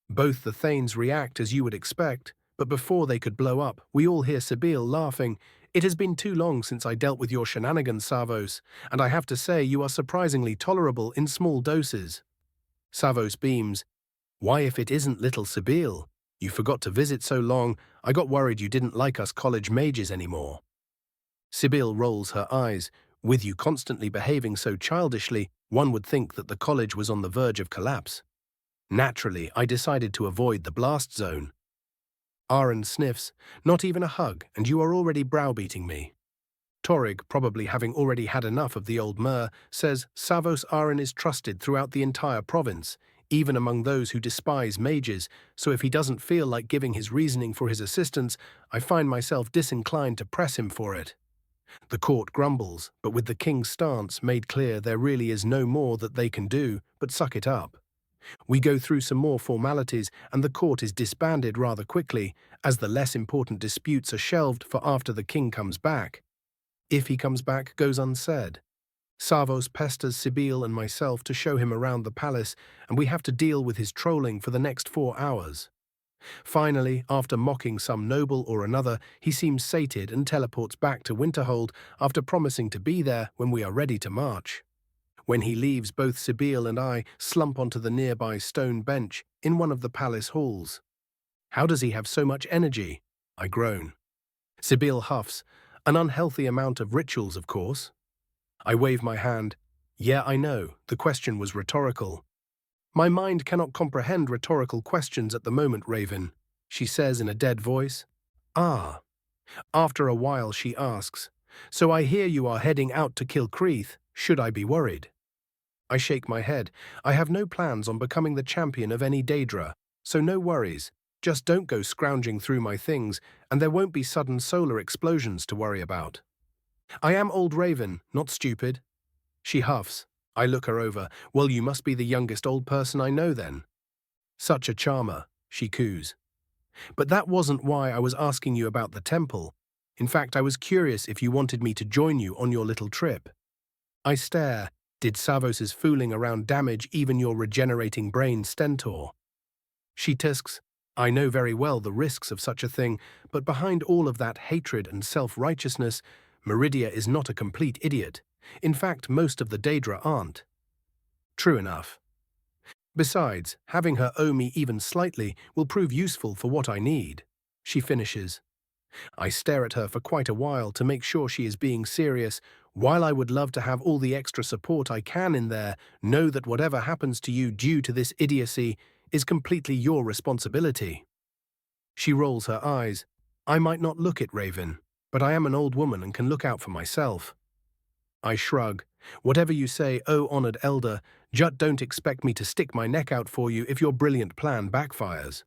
Both the Thanes react as you would expect, but before they could blow up, we all hear Sibyl laughing. It has been too long since I dealt with your shenanigans, Savos, and I have to say you are surprisingly tolerable in small doses. Savos beams. Why, if it isn't little Sibyl? You forgot to visit so long, I got worried you didn't like us college mages anymore. Sibyl rolls her eyes. With you constantly behaving so childishly, one would think that the college was on the verge of collapse. Naturally, I decided to avoid the blast zone. Aaron sniffs. Not even a hug, and you are already browbeating me. Torig, probably having already had enough of the old Mer, says Savos Aaron is trusted throughout the entire province, even among those who despise mages, so if he doesn't feel like giving his reasoning for his assistance, I find myself disinclined to press him for it. The court grumbles, but with the king's stance made clear there really is no more that they can do but suck it up. We go through some more formalities and the court is disbanded rather quickly, as the less important disputes are shelved for after the king comes back. If he comes back goes unsaid. Savos pesters Sibyl and myself to show him around the palace, and we have to deal with his trolling for the next 4 hours. Finally, after mocking some noble or another, he seems sated and teleports back to Winterhold after promising to be there when we are ready to march. When he leaves, both Sibyl and I slump onto the nearby stone bench in one of the palace halls. How does he have so much energy? I groan. Sibyl huffs. An unhealthy amount of rituals, of course. I wave my hand. Yeah, I know, the question was rhetorical. My mind cannot comprehend rhetorical questions at the moment, Raven, she says in a dead voice. Ah. After a while she asks, so I hear you are heading out to kill Creeth. Should I be worried? I shake my head. I have no plans on becoming the champion of any Daedra, so no worries. Just don't go scrounging through my things, and there won't be sudden solar explosions to worry about. I am old Raven, not stupid. She huffs. I look her over. Well, you must be the youngest old person I know then. Such a charmer, she coos. But that wasn't why I was asking you about the temple. In fact, I was curious if you wanted me to join you on your little trip. I stare. Did Savos's fooling around damage even your regenerating brain stentor? She tisks. I know very well the risks of such a thing, but behind all of that hatred and self-righteousness, Meridia is not a complete idiot. In fact, most of the Daedra aren't. True enough. Besides, having her owe me even slightly will prove useful for what I need. She finishes. I stare at her for quite a while to make sure she is being serious. While I would love to have all the extra support I can in there, know that whatever happens to you due to this idiocy is completely your responsibility. She rolls her eyes. I might not look it, Raven, but I am an old woman and can look out for myself. I shrug. Whatever you say, oh honored elder, just don't expect me to stick my neck out for you if your brilliant plan backfires.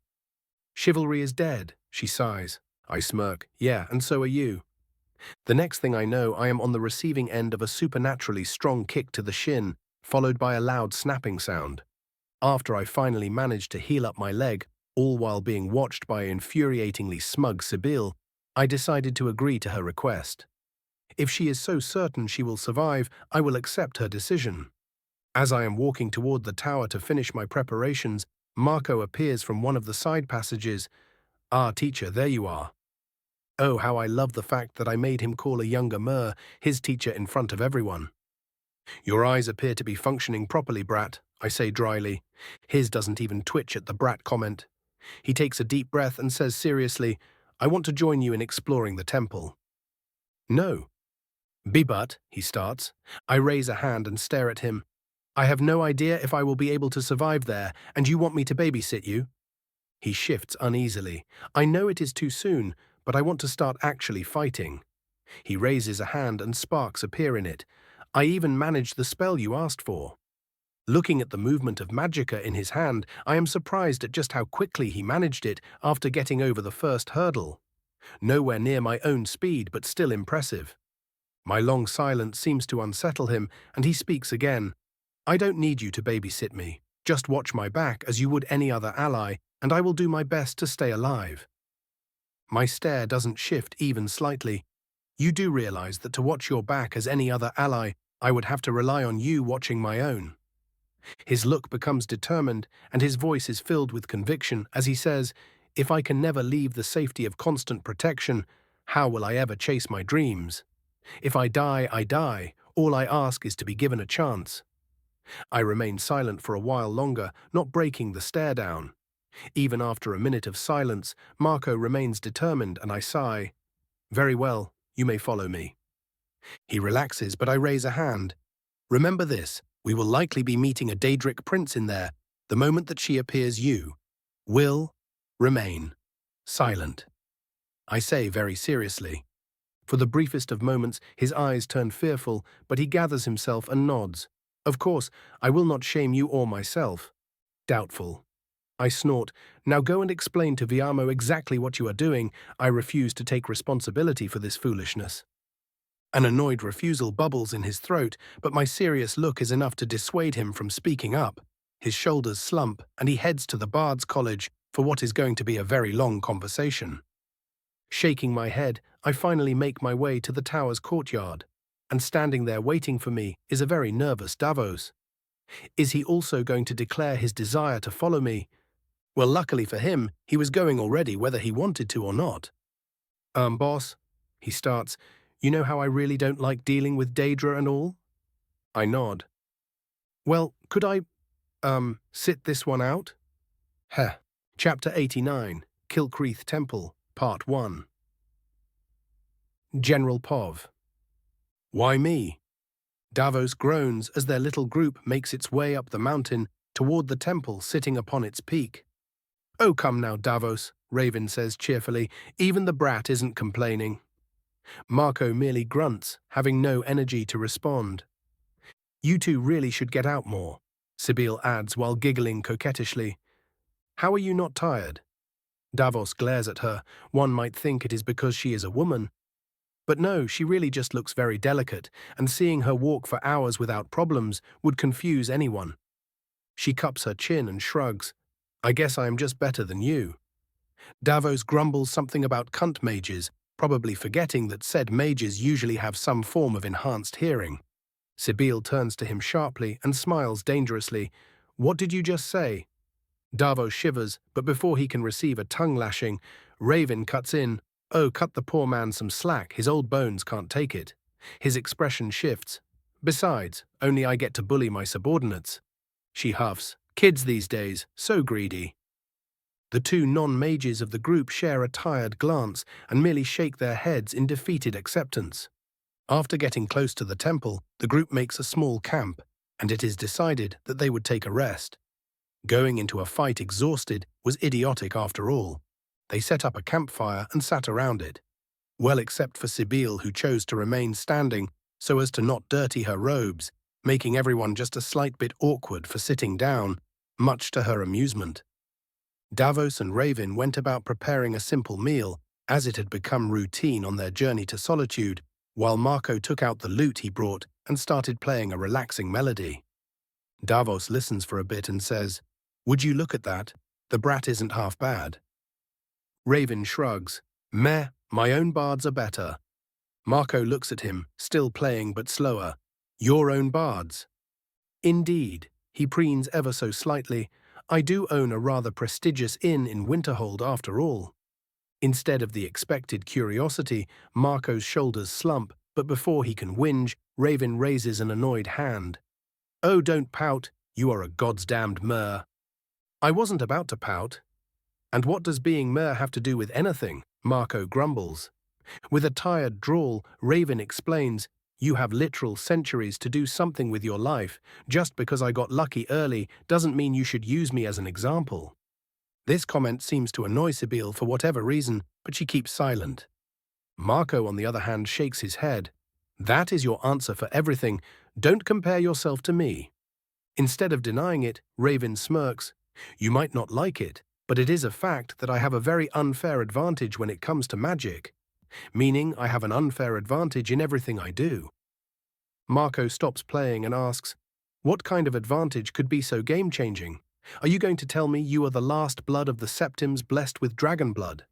Chivalry is dead, she sighs. I smirk. Yeah, and so are you. The next thing I know, I am on the receiving end of a supernaturally strong kick to the shin, followed by a loud snapping sound. After I finally managed to heal up my leg, all while being watched by infuriatingly smug Sibyl, I decided to agree to her request. If she is so certain she will survive, I will accept her decision. As I am walking toward the tower to finish my preparations, Marco appears from one of the side passages. Ah, teacher, there you are. Oh, how I love the fact that I made him call a younger Mer his teacher in front of everyone. Your eyes appear to be functioning properly, brat, I say dryly. His doesn't even twitch at the brat comment. He takes a deep breath and says seriously, I want to join you in exploring the temple. No. But, he starts. I raise a hand and stare at him. I have no idea if I will be able to survive there, and you want me to babysit you? He shifts uneasily. I know it is too soon, but I want to start actually fighting. He raises a hand and sparks appear in it. I even managed the spell you asked for. Looking at the movement of magicka in his hand, I am surprised at just how quickly he managed it after getting over the first hurdle. Nowhere near my own speed, but still impressive. My long silence seems to unsettle him, and he speaks again. I don't need you to babysit me. Just watch my back as you would any other ally, and I will do my best to stay alive. My stare doesn't shift even slightly. You do realize that to watch your back as any other ally, I would have to rely on you watching my own. His look becomes determined, and his voice is filled with conviction as he says, if I can never leave the safety of constant protection, how will I ever chase my dreams? If I die, I die. All I ask is to be given a chance. I remain silent for a while longer, not breaking the stare down. Even after a minute of silence, Marco remains determined and I sigh. Very well, you may follow me. He relaxes, but I raise a hand. Remember this, we will likely be meeting a Daedric prince in there. The moment that she appears, you will remain silent. I say very seriously. For the briefest of moments, his eyes turn fearful, but he gathers himself and nods. Of course, I will not shame you or myself. Doubtful. I snort. Now go and explain to Viamo exactly what you are doing. I refuse to take responsibility for this foolishness. An annoyed refusal bubbles in his throat, but my serious look is enough to dissuade him from speaking up. His shoulders slump, and he heads to the Bard's College for what is going to be a very long conversation. Shaking my head, I finally make my way to the tower's courtyard, and standing there waiting for me is a very nervous Davos. Is he also going to declare his desire to follow me? Well, luckily for him, he was going already whether he wanted to or not. Boss, he starts, you know how I really don't like dealing with Daedra and all? I nod. Well, could I, sit this one out? Heh. Chapter 89, Kilcreath Temple, Part 1. General Pov. Why me? Davos groans as their little group makes its way up the mountain toward the temple sitting upon its peak. Oh, come now, Davos, Raven says cheerfully. Even the brat isn't complaining. Marco merely grunts, having no energy to respond. You two really should get out more, Sibyl adds while giggling coquettishly. How are you not tired? Davos glares at her. One might think it is because she is a woman. But no, she really just looks very delicate, and seeing her walk for hours without problems would confuse anyone. She cups her chin and shrugs. I guess I am just better than you. Davos grumbles something about cunt mages, probably forgetting that said mages usually have some form of enhanced hearing. Sibyl turns to him sharply and smiles dangerously. What did you just say? Davos shivers, but before he can receive a tongue lashing, Raven cuts in. Oh, cut the poor man some slack, his old bones can't take it. His expression shifts. Besides, only I get to bully my subordinates. She huffs. Kids these days, so greedy. The two non-mages of the group share a tired glance and merely shake their heads in defeated acceptance. After getting close to the temple, the group makes a small camp, and it is decided that they would take a rest. Going into a fight exhausted was idiotic after all. They set up a campfire and sat around it. Well, except for Sibyl, who chose to remain standing so as to not dirty her robes, making everyone just a slight bit awkward for sitting down, much to her amusement. Davos and Raven went about preparing a simple meal, as it had become routine on their journey to solitude, while Marco took out the lute he brought and started playing a relaxing melody. Davos listens for a bit and says, Would you look at that? The brat isn't half bad. Raven shrugs. Meh, my own bards are better. Marco looks at him, still playing but slower. Your own bards? Indeed, he preens ever so slightly. I do own a rather prestigious inn in Winterhold after all. Instead of the expected curiosity, Marco's shoulders slump, but before he can whinge, Raven raises an annoyed hand. Oh, don't pout, you are a godsdamned mer. I wasn't about to pout. And what does being mer have to do with anything? Marco grumbles. With a tired drawl, Raven explains, You have literal centuries to do something with your life. Just because I got lucky early doesn't mean you should use me as an example. This comment seems to annoy Sibyl for whatever reason, but she keeps silent. Marco, on the other hand, shakes his head. That is your answer for everything. Don't compare yourself to me. Instead of denying it, Raven smirks. You might not like it, but it is a fact that I have a very unfair advantage when it comes to magic. Meaning I have an unfair advantage in everything I do. Marco stops playing and asks, what kind of advantage could be so game-changing? Are you going to tell me you are the last blood of the Septims blessed with dragon blood?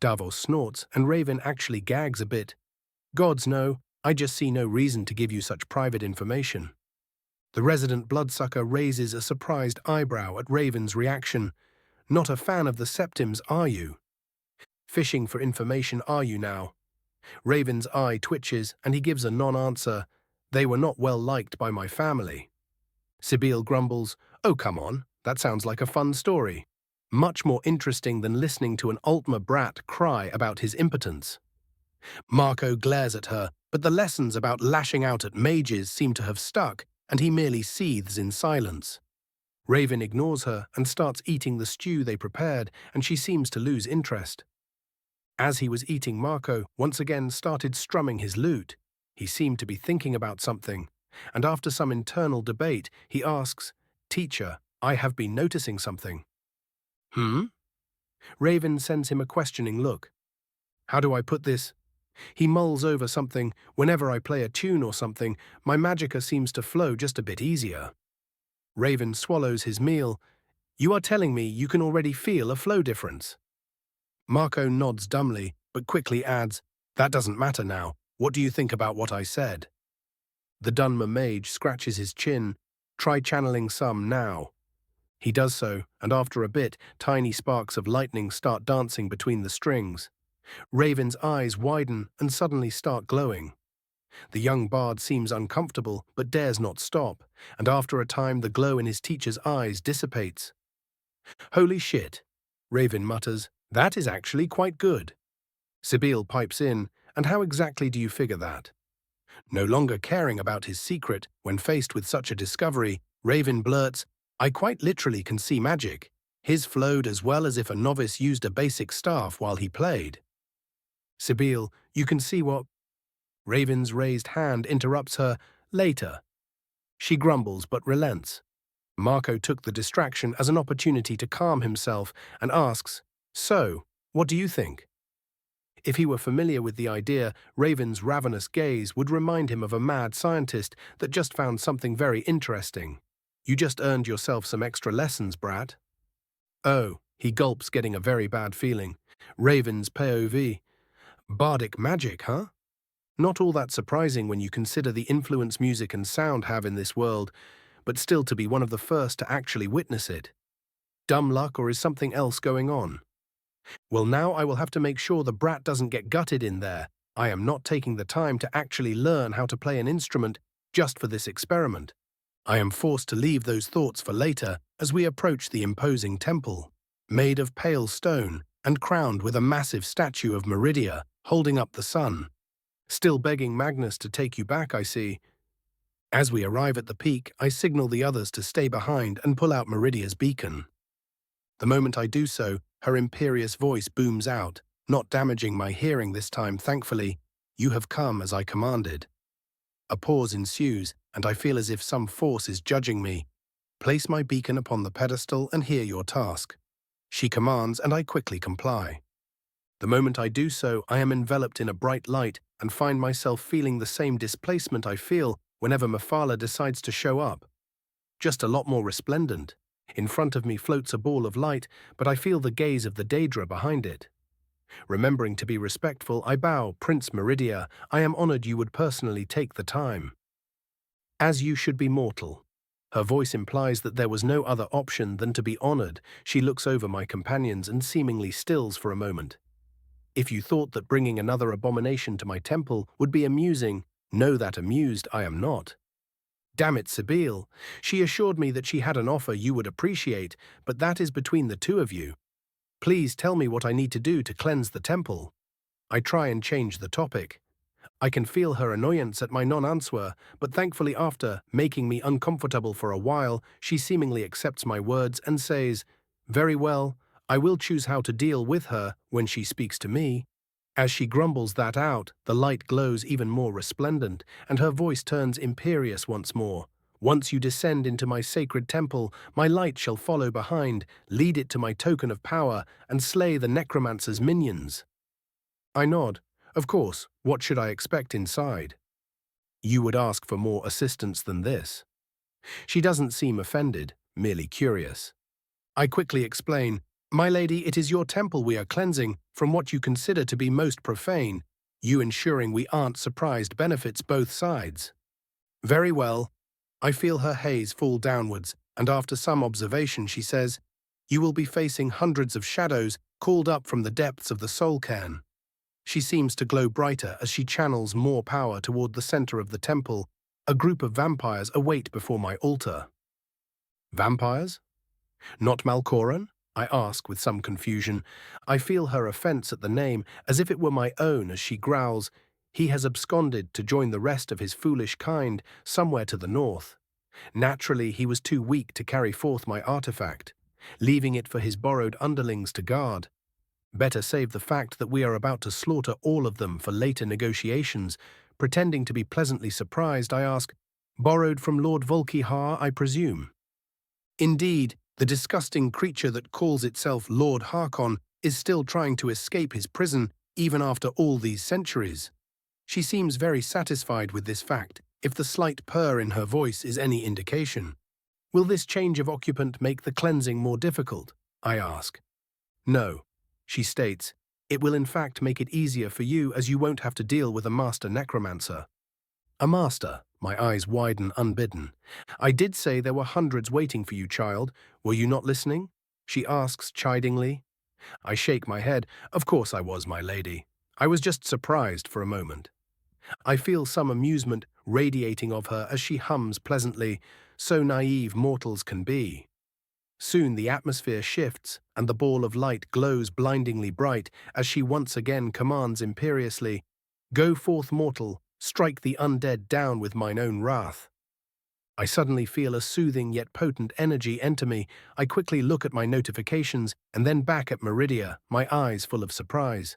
Davos snorts, and Raven actually gags a bit. Gods no, I just see no reason to give you such private information. The resident bloodsucker raises a surprised eyebrow at Raven's reaction. Not a fan of the Septims, are you? Fishing for information, are you now? Raven's eye twitches, and he gives a non-answer. They were not well liked by my family. Sibyl grumbles, oh come on, that sounds like a fun story. Much more interesting than listening to an Altmer brat cry about his impotence. Marco glares at her, but the lessons about lashing out at mages seem to have stuck, and he merely seethes in silence. Raven ignores her and starts eating the stew they prepared, and she seems to lose interest. As he was eating, Marco once again started strumming his lute. He seemed to be thinking about something, and after some internal debate, he asks, Teacher, I have been noticing something. Raven sends him a questioning look. How do I put this? He mulls over something. Whenever I play a tune or something, my magicka seems to flow just a bit easier. Raven swallows his meal. You are telling me you can already feel a flow difference? Marco nods dumbly, but quickly adds, that doesn't matter now. What do you think about what I said? The Dunmer mage scratches his chin. Try channeling some now. He does so, and after a bit, tiny sparks of lightning start dancing between the strings. Raven's eyes widen and suddenly start glowing. The young bard seems uncomfortable, but dares not stop, and after a time the glow in his teacher's eyes dissipates. Holy shit, Raven mutters, that is actually quite good. Sibyl pipes in, and how exactly do you figure that? No longer caring about his secret, when faced with such a discovery, Raven blurts, I quite literally can see magic. His flowed as well as if a novice used a basic staff while he played. Sibyl, you can see what? Raven's raised hand interrupts her, later. She grumbles but relents. Marco took the distraction as an opportunity to calm himself and asks, so, what do you think? If he were familiar with the idea, Raven's ravenous gaze would remind him of a mad scientist that just found something very interesting. You just earned yourself some extra lessons, brat. Oh, he gulps, getting a very bad feeling. Raven's POV. Bardic magic, huh? Not all that surprising when you consider the influence music and sound have in this world, but still to be one of the first to actually witness it. Dumb luck, or is something else going on? Well, now I will have to make sure the brat doesn't get gutted in there. I am not taking the time to actually learn how to play an instrument just for this experiment. I am forced to leave those thoughts for later as we approach the imposing temple, made of pale stone and crowned with a massive statue of Meridia holding up the sun. Still begging Magnus to take you back, I see. As we arrive at the peak, I signal the others to stay behind and pull out Meridia's beacon. The moment I do so, her imperious voice booms out, not damaging my hearing this time, thankfully. You have come as I commanded. A pause ensues, and I feel as if some force is judging me. Place my beacon upon the pedestal and hear your task. She commands, and I quickly comply. The moment I do so, I am enveloped in a bright light and find myself feeling the same displacement I feel whenever Mephala decides to show up. Just a lot more resplendent. In front of me floats a ball of light, but I feel the gaze of the Daedra behind it. Remembering to be respectful, I bow, Prince Meridia, I am honored you would personally take the time. As you should be mortal. Her voice implies that there was no other option than to be honored. She looks over my companions and seemingly stills for a moment. If you thought that bringing another abomination to my temple would be amusing, know that amused I am not. Damn it, Sibyl. She assured me that she had an offer you would appreciate, but that is between the two of you. Please tell me what I need to do to cleanse the temple. I try and change the topic. I can feel her annoyance at my non-answer, but thankfully after making me uncomfortable for a while, she seemingly accepts my words and says, "Very well, I will choose how to deal with her when she speaks to me." As she grumbles that out, the light glows even more resplendent, and her voice turns imperious once more. "Once you descend into my sacred temple, my light shall follow behind, lead it to my token of power, and slay the necromancer's minions." I nod. Of course, what should I expect inside? You would ask for more assistance than this. She doesn't seem offended, merely curious. I quickly explain, "My lady, it is your temple we are cleansing from what you consider to be most profane, you ensuring we aren't surprised benefits both sides." Very well. I feel her haze fall downwards, and after some observation she says, "You will be facing hundreds of shadows called up from the depths of the soul cairn." She seems to glow brighter as she channels more power toward the center of the temple. A group of vampires await before my altar. Vampires? Not Malkoran? I ask with some confusion. I feel her offense at the name as if it were my own as she growls, "He has absconded to join the rest of his foolish kind somewhere to the north. Naturally, he was too weak to carry forth my artifact, leaving it for his borrowed underlings to guard. Better save the fact that we are about to slaughter all of them for later negotiations." Pretending to be pleasantly surprised, I ask, "Borrowed from Lord Volkihar, I presume?" Indeed, the disgusting creature that calls itself Lord Harkon is still trying to escape his prison even after all these centuries. She seems very satisfied with this fact, if the slight purr in her voice is any indication. Will this change of occupant make the cleansing more difficult? I ask. No. She states, "It will in fact make it easier for you as you won't have to deal with a master necromancer." A master? My eyes widen unbidden. "I did say there were hundreds waiting for you, child. Were you not listening?" She asks chidingly. I shake my head. Of course I was, my lady. I was just surprised for a moment. I feel some amusement radiating of her as she hums pleasantly, "So naive mortals can be." Soon the atmosphere shifts, and the ball of light glows blindingly bright as she once again commands imperiously, "Go forth, mortal, strike the undead down with mine own wrath." I suddenly feel a soothing yet potent energy enter me. I quickly look at my notifications and then back at Meridia, my eyes full of surprise.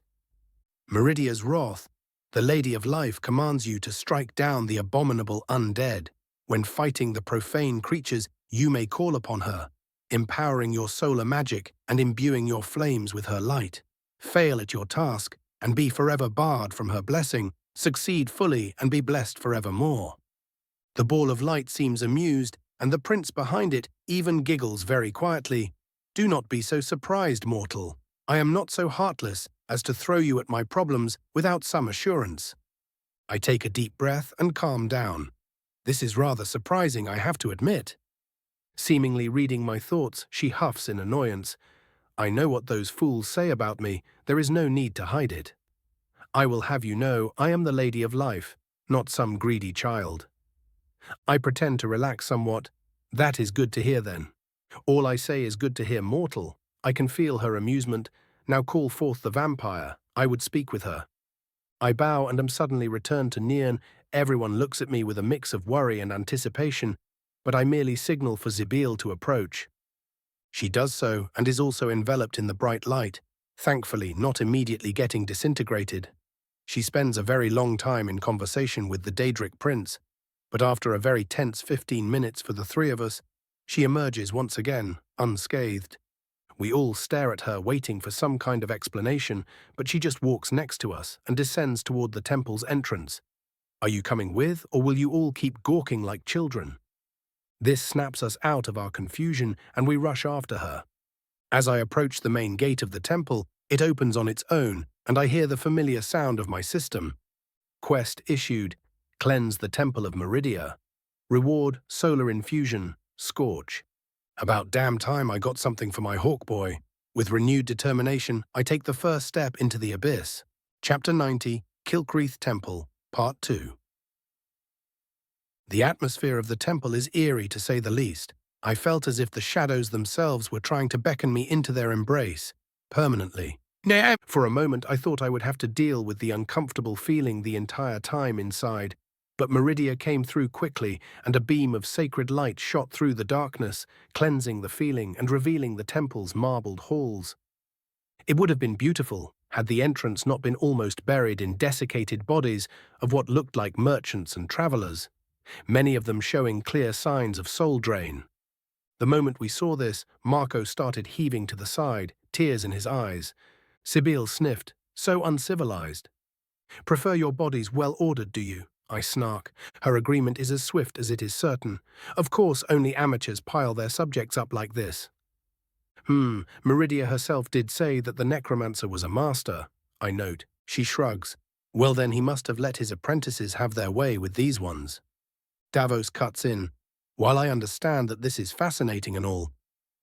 Meridia's wrath. The Lady of Life commands you to strike down the abominable undead. When fighting the profane creatures, you may call upon her, empowering your solar magic and imbuing your flames with her light. Fail at your task and be forever barred from her blessing. Succeed fully and be blessed forevermore. The ball of light seems amused, and the prince behind it even giggles very quietly. "Do not be so surprised, mortal. I am not so heartless as to throw you at my problems without some assurance." I take a deep breath and calm down. This is rather surprising, I have to admit. Seemingly reading my thoughts, she huffs in annoyance. "I know what those fools say about me. There is no need to hide it. I will have you know I am the Lady of Life, not some greedy child." I pretend to relax somewhat. "That is good to hear then. All I say is good to hear, mortal." I can feel her amusement. "Now call forth the vampire. I would speak with her." I bow and am suddenly returned to Nian. Everyone looks at me with a mix of worry and anticipation, but I merely signal for Zibil to approach. She does so and is also enveloped in the bright light, thankfully not immediately getting disintegrated. She spends a very long time in conversation with the Daedric prince, but after a very tense 15 minutes for the three of us, she emerges once again, unscathed. We all stare at her, waiting for some kind of explanation, but she just walks next to us and descends toward the temple's entrance. "Are you coming with, or will you all keep gawking like children?" This snaps us out of our confusion, and we rush after her. As I approach the main gate of the temple, it opens on its own, and I hear the familiar sound of my system. Quest issued: Cleanse the Temple of Meridia. Reward: Solar Infusion, Scorch. About damn time I got something for my hawk boy. With renewed determination, I take the first step into the abyss. Chapter 90, Kilkreath Temple, Part 2. The atmosphere of the temple is eerie to say the least. I felt as if the shadows themselves were trying to beckon me into their embrace, permanently. For a moment, I thought I would have to deal with the uncomfortable feeling the entire time inside, but Meridia came through quickly, and a beam of sacred light shot through the darkness, cleansing the feeling and revealing the temple's marbled halls. It would have been beautiful had the entrance not been almost buried in desiccated bodies of what looked like merchants and travelers, many of them showing clear signs of soul drain. The moment we saw this, Marco started heaving to the side, tears in his eyes. Sibyl sniffed, so uncivilized. "Prefer your bodies well-ordered, do you?" I snark. Her agreement is as swift as it is certain. Of course, only amateurs pile their subjects up like this. Meridia herself did say that the necromancer was a master, I note. She shrugs. Well then, he must have let his apprentices have their way with these ones. Davos cuts in. While I understand that this is fascinating and all,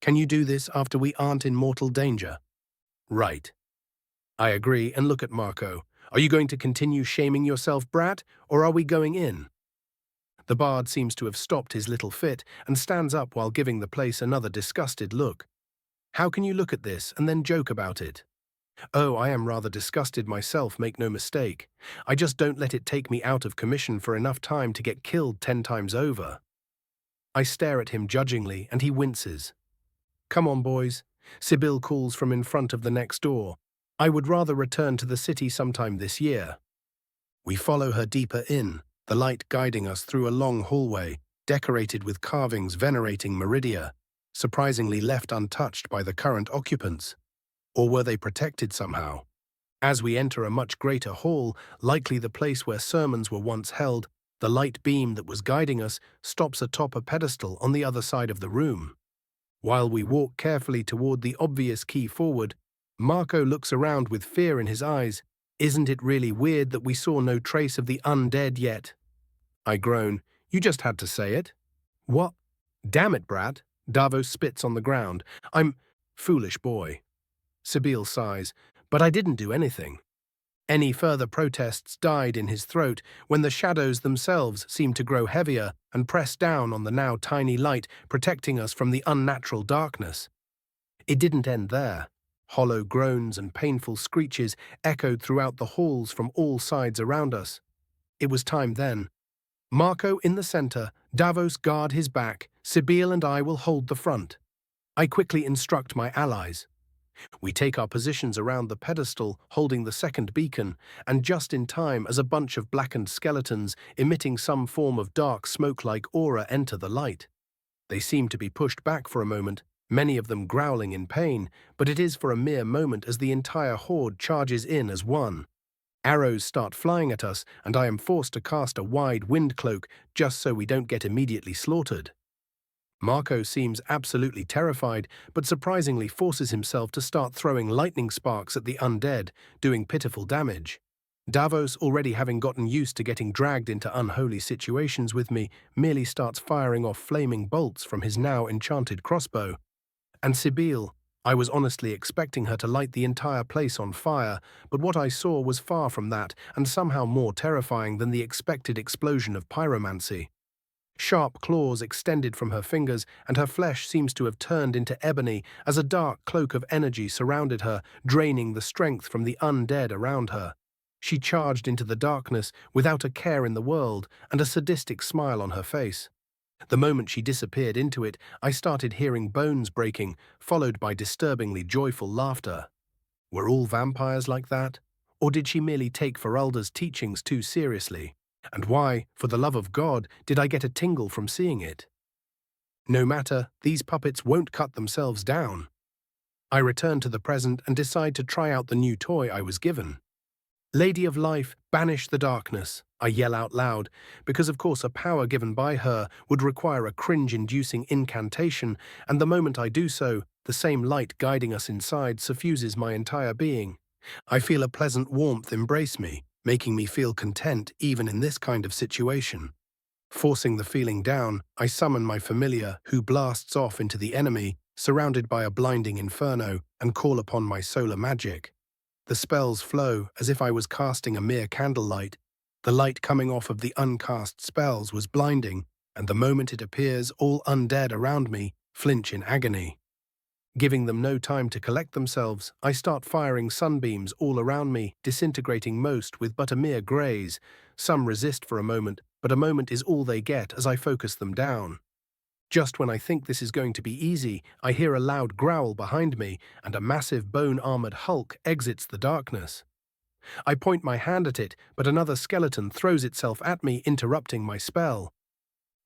can you do this after we aren't in mortal danger? Right. I agree and look at Marco. Are you going to continue shaming yourself, brat, or are we going in? The bard seems to have stopped his little fit and stands up while giving the place another disgusted look. How can you look at this and then joke about it? Oh, I am rather disgusted myself, make no mistake. I just don't let it take me out of commission for enough time to get killed 10 times over. I stare at him judgingly and he winces. Come on, boys. Sibyl calls from in front of the next door. I would rather return to the city sometime this year. We follow her deeper in, the light guiding us through a long hallway, decorated with carvings venerating Meridia, surprisingly left untouched by the current occupants. Or were they protected somehow? As we enter a much greater hall, likely the place where sermons were once held, the light beam that was guiding us stops atop a pedestal on the other side of the room. While we walk carefully toward the obvious key forward, Marco looks around with fear in his eyes. Isn't it really weird that we saw no trace of the undead yet? I groan. You just had to say it. What? Damn it, brat. Davos spits on the ground. I'm foolish boy. Sibyl sighs. But I didn't do anything. Any further protests died in his throat when the shadows themselves seemed to grow heavier and press down on the now tiny light, protecting us from the unnatural darkness. It didn't end there. Hollow groans and painful screeches echoed throughout the halls from all sides around us. It was time then. Marco in the center, Davos guard his back, Sibyl and I will hold the front. I quickly instruct my allies. We take our positions around the pedestal, holding the second beacon, and just in time as a bunch of blackened skeletons emitting some form of dark smoke-like aura enter the light. They seem to be pushed back for a moment, many of them growling in pain, but it is for a mere moment as the entire horde charges in as one. Arrows start flying at us, and I am forced to cast a wide wind cloak just so we don't get immediately slaughtered. Marco seems absolutely terrified, but surprisingly forces himself to start throwing lightning sparks at the undead, doing pitiful damage. Davos, already having gotten used to getting dragged into unholy situations with me, merely starts firing off flaming bolts from his now enchanted crossbow. And Sibyl, I was honestly expecting her to light the entire place on fire, but what I saw was far from that and somehow more terrifying than the expected explosion of pyromancy. Sharp claws extended from her fingers, and her flesh seems to have turned into ebony as a dark cloak of energy surrounded her, draining the strength from the undead around her. She charged into the darkness without a care in the world and a sadistic smile on her face. The moment she disappeared into it, I started hearing bones breaking, followed by disturbingly joyful laughter. Were all vampires like that? Or did she merely take Feralda's teachings too seriously? And why, for the love of God, did I get a tingle from seeing it? No matter, these puppets won't cut themselves down. I return to the present and decide to try out the new toy I was given. Lady of Life, banish the darkness, I yell out loud, because of course a power given by her would require a cringe-inducing incantation, and the moment I do so, the same light guiding us inside suffuses my entire being. I feel a pleasant warmth embrace me, making me feel content even in this kind of situation. Forcing the feeling down, I summon my familiar, who blasts off into the enemy, surrounded by a blinding inferno, and call upon my solar magic. The spells flow as if I was casting a mere candlelight. The light coming off of the uncast spells was blinding, and the moment it appears, all undead around me flinch in agony. Giving them no time to collect themselves, I start firing sunbeams all around me, disintegrating most with but a mere graze. Some resist for a moment, but a moment is all they get as I focus them down. Just when I think this is going to be easy, I hear a loud growl behind me, and a massive bone-armored hulk exits the darkness. I point my hand at it, but another skeleton throws itself at me, interrupting my spell.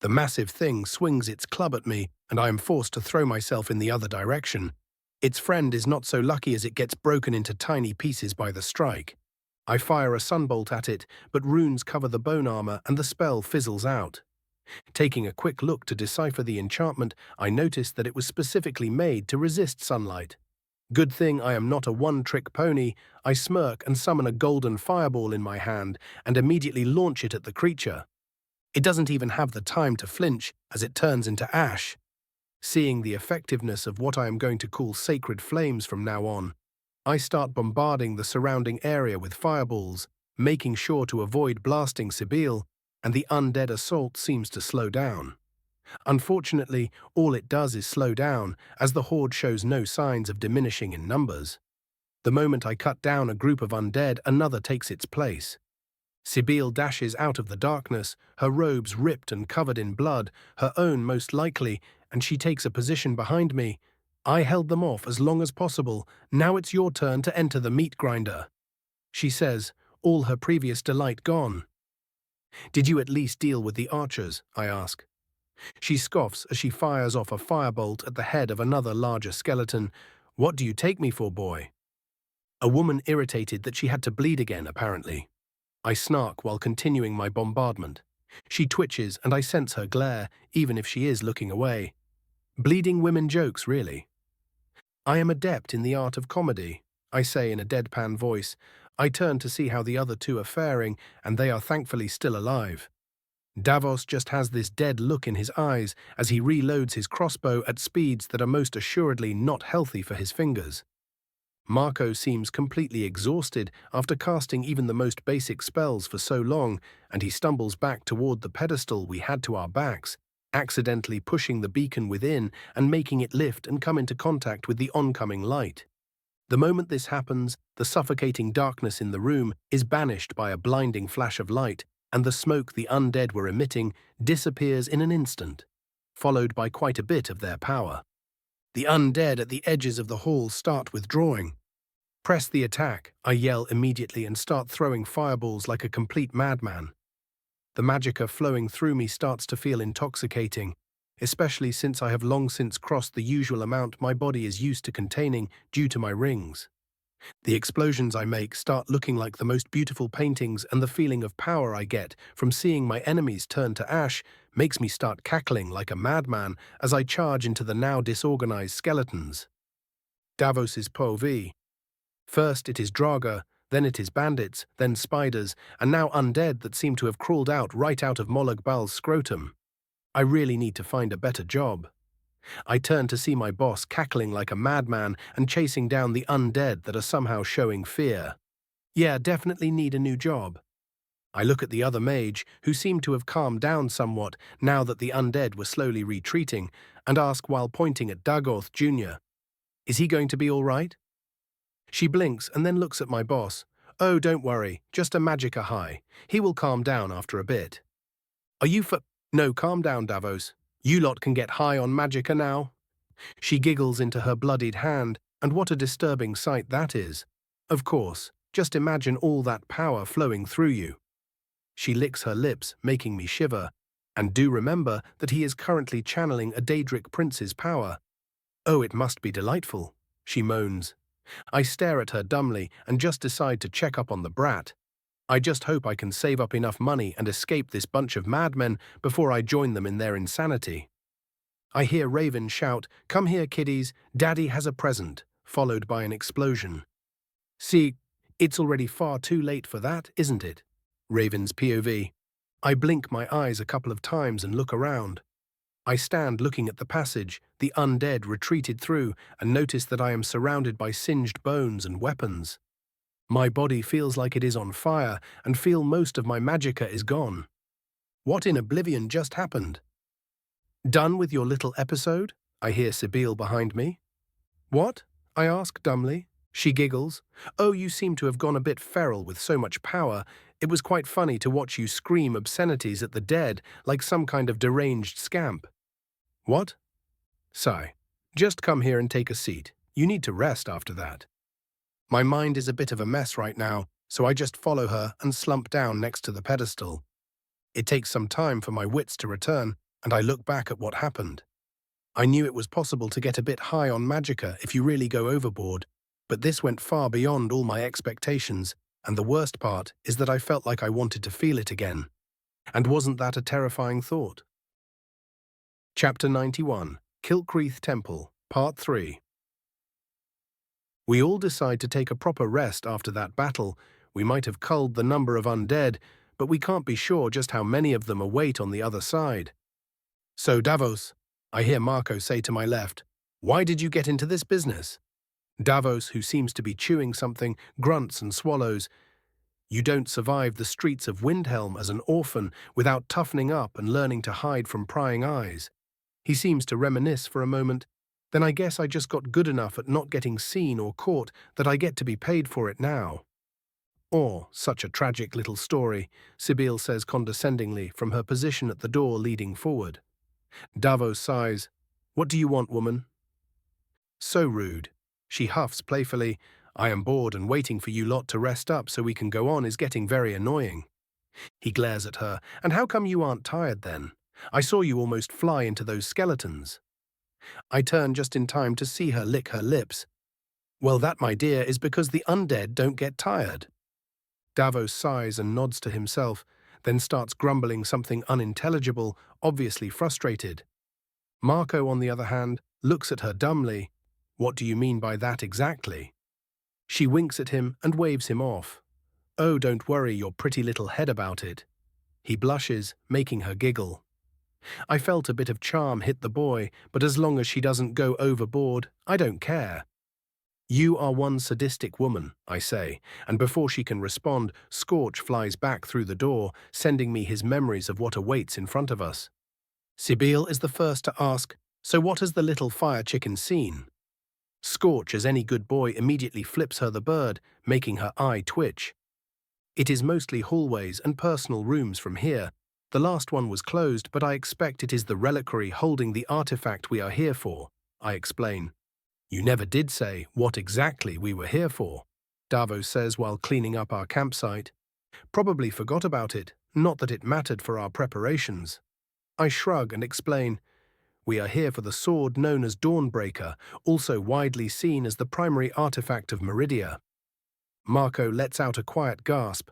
The massive thing swings its club at me, and I am forced to throw myself in the other direction. Its friend is not so lucky as it gets broken into tiny pieces by the strike. I fire a sunbolt at it, but runes cover the bone armor and the spell fizzles out. Taking a quick look to decipher the enchantment, I noticed that it was specifically made to resist sunlight. Good thing I am not a one-trick pony. I smirk and summon a golden fireball in my hand and immediately launch it at the creature. It doesn't even have the time to flinch as it turns into ash. Seeing the effectiveness of what I am going to call sacred flames from now on, I start bombarding the surrounding area with fireballs, making sure to avoid blasting Sibyl, and the undead assault seems to slow down. Unfortunately, all it does is slow down, as the horde shows no signs of diminishing in numbers. The moment I cut down a group of undead, another takes its place. Sibyl dashes out of the darkness, her robes ripped and covered in blood, her own most likely, and she takes a position behind me. I held them off as long as possible. Now it's your turn to enter the meat grinder, she says, all her previous delight gone. Did you at least deal with the archers? I ask. She scoffs as she fires off a firebolt at the head of another larger skeleton. What do you take me for, boy? A woman irritated that she had to bleed again, apparently. I snark while continuing my bombardment. She twitches and I sense her glare, even if she is looking away. Bleeding women jokes, really. I am adept in the art of comedy, I say in a deadpan voice. I turn to see how the other two are faring, and they are thankfully still alive. Davos just has this dead look in his eyes as he reloads his crossbow at speeds that are most assuredly not healthy for his fingers. Marco seems completely exhausted after casting even the most basic spells for so long, and he stumbles back toward the pedestal we had to our backs, accidentally pushing the beacon within and making it lift and come into contact with the oncoming light. The moment this happens, the suffocating darkness in the room is banished by a blinding flash of light, and the smoke the undead were emitting disappears in an instant, followed by quite a bit of their power. The undead at the edges of the hall start withdrawing. Press the attack, I yell immediately and start throwing fireballs like a complete madman. The magicka flowing through me starts to feel intoxicating, especially since I have long since crossed the usual amount my body is used to containing due to my rings. The explosions I make start looking like the most beautiful paintings, and the feeling of power I get from seeing my enemies turn to ash makes me start cackling like a madman as I charge into the now disorganized skeletons. Davos's POV. First it is Draga, then it is bandits, then spiders, and now undead that seem to have crawled out right out of Molag Bal's scrotum. I really need to find a better job. I turn to see my boss cackling like a madman and chasing down the undead that are somehow showing fear. Yeah, definitely need a new job. I look at the other mage, who seemed to have calmed down somewhat now that the undead were slowly retreating, and ask while pointing at Dagoth Jr., "Is he going to be all right?" She blinks and then looks at my boss. "Oh, don't worry, just a magicka high. He will calm down after a bit." "Are you No, calm down, Davos. You lot can get high on magicka now." She giggles into her bloodied hand, and what a disturbing sight that is. Of course, just imagine all that power flowing through you. She licks her lips, making me shiver, and do remember that he is currently channeling a Daedric prince's power. "Oh, it must be delightful," she moans. I stare at her dumbly and just decide to check up on the brat. I just hope I can save up enough money and escape this bunch of madmen before I join them in their insanity. I hear Raven shout, "Come here, kiddies, Daddy has a present," followed by an explosion. "See, it's already far too late for that, isn't it?" Raven's POV. I blink my eyes a couple of times and look around. I stand looking at the passage the undead retreated through and notice that I am surrounded by singed bones and weapons. My body feels like it is on fire and feel most of my magicka is gone. What in oblivion just happened? "Done with your little episode?" I hear Sibyl behind me. What? I ask dumbly. She giggles. Oh, you seem to have gone a bit feral with so much power. It was quite funny to watch you scream obscenities at the dead like some kind of deranged scamp. What? Sigh. Just come here and take a seat. You need to rest after that. My mind is a bit of a mess right now, so I just follow her and slump down next to the pedestal. It takes some time for my wits to return, and I look back at what happened. I knew it was possible to get a bit high on magicka if you really go overboard, but this went far beyond all my expectations, and the worst part is that I felt like I wanted to feel it again. And wasn't that a terrifying thought? Chapter 91, Kilcreath Temple, Part 3. We all decide to take a proper rest after that battle. We might have culled the number of undead, but we can't be sure just how many of them await on the other side. So Davos, I hear Marco say to my left, why did you get into this business? Davos, who seems to be chewing something, grunts and swallows. You don't survive the streets of Windhelm as an orphan without toughening up and learning to hide from prying eyes. He seems to reminisce for a moment. Then I guess I just got good enough at not getting seen or caught that I get to be paid for it now. Or, such a tragic little story, Sibyl says condescendingly from her position at the door leading forward. Davos sighs. What do you want, woman? So rude. She huffs playfully. I am bored and waiting for you lot to rest up so we can go on is getting very annoying. He glares at her. And how come you aren't tired then? I saw you almost fly into those skeletons. I turn just in time to see her lick her lips. Well, that, my dear, is because the undead don't get tired. Davos sighs and nods to himself, then starts grumbling something unintelligible, obviously frustrated. Marco, on the other hand, looks at her dumbly. What do you mean by that exactly? She winks at him and waves him off. Oh, don't worry your pretty little head about it. He blushes, making her giggle. I felt a bit of charm hit the boy, but as long as she doesn't go overboard, I don't care. You are one sadistic woman, I say, and before she can respond, Scorch flies back through the door, sending me his memories of what awaits in front of us. Sibyl is the first to ask, so what has the little fire chicken seen? Scorch, as any good boy, immediately flips her the bird, making her eye twitch. It is mostly hallways and personal rooms from here. The last one was closed, but I expect it is the reliquary holding the artifact we are here for, I explain. You never did say what exactly we were here for, Davos says while cleaning up our campsite. Probably forgot about it, not that it mattered for our preparations. I shrug and explain. We are here for the sword known as Dawnbreaker, also widely seen as the primary artifact of Meridia. Marco lets out a quiet gasp.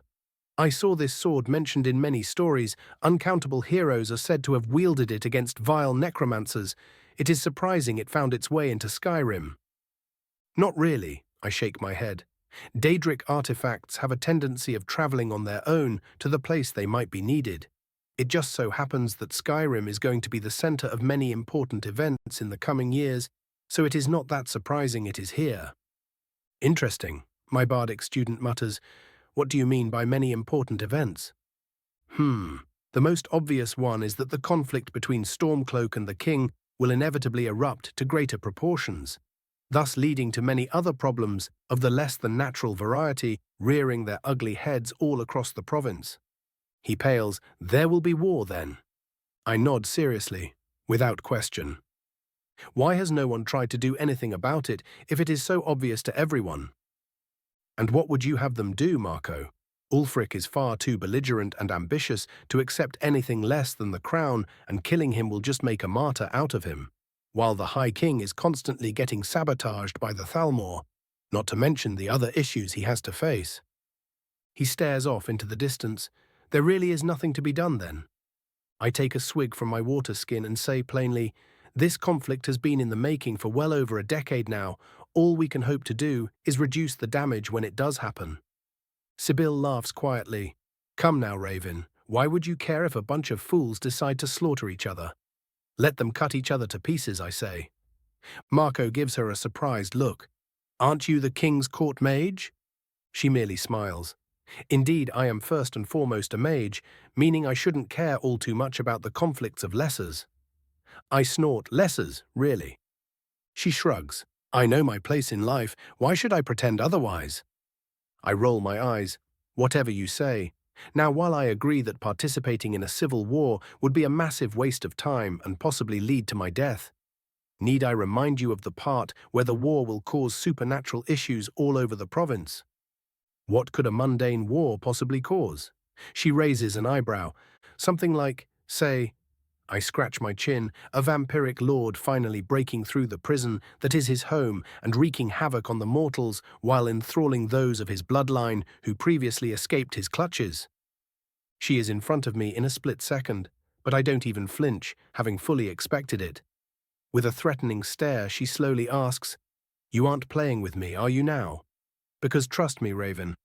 I saw this sword mentioned in many stories. Uncountable heroes are said to have wielded it against vile necromancers. It is surprising it found its way into Skyrim. Not really, I shake my head. Daedric artifacts have a tendency of traveling on their own to the place they might be needed. It just so happens that Skyrim is going to be the center of many important events in the coming years, so it is not that surprising it is here. Interesting, my bardic student mutters. What do you mean by many important events? The most obvious one is that the conflict between Stormcloak and the king will inevitably erupt to greater proportions, thus leading to many other problems of the less-than-natural variety rearing their ugly heads all across the province. He pales. There will be war then. I nod seriously, without question. Why has no one tried to do anything about it if it is so obvious to everyone? And what would you have them do, Marco? Ulfric is far too belligerent and ambitious to accept anything less than the crown, and killing him will just make a martyr out of him, while the High King is constantly getting sabotaged by the Thalmor, not to mention the other issues he has to face. He stares off into the distance. There really is nothing to be done then. I take a swig from my water skin and say plainly, this conflict has been in the making for well over a decade now. All we can hope to do is reduce the damage when it does happen. Sibyl laughs quietly. Come now, Raven, why would you care if a bunch of fools decide to slaughter each other? Let them cut each other to pieces, I say. Marco gives her a surprised look. Aren't you the king's court mage? She merely smiles. Indeed, I am first and foremost a mage, meaning I shouldn't care all too much about the conflicts of lessers. I snort. Lessers, really? She shrugs. I know my place in life, why should I pretend otherwise? I roll my eyes. Whatever you say. Now, while I agree that participating in a civil war would be a massive waste of time and possibly lead to my death, need I remind you of the part where the war will cause supernatural issues all over the province? What could a mundane war possibly cause? She raises an eyebrow. Something like, say, I scratch my chin, a vampiric lord finally breaking through the prison that is his home and wreaking havoc on the mortals while enthralling those of his bloodline who previously escaped his clutches. She is in front of me in a split second, but I don't even flinch, having fully expected it. With a threatening stare, she slowly asks, "You aren't playing with me, are you now? Because trust me, Raven,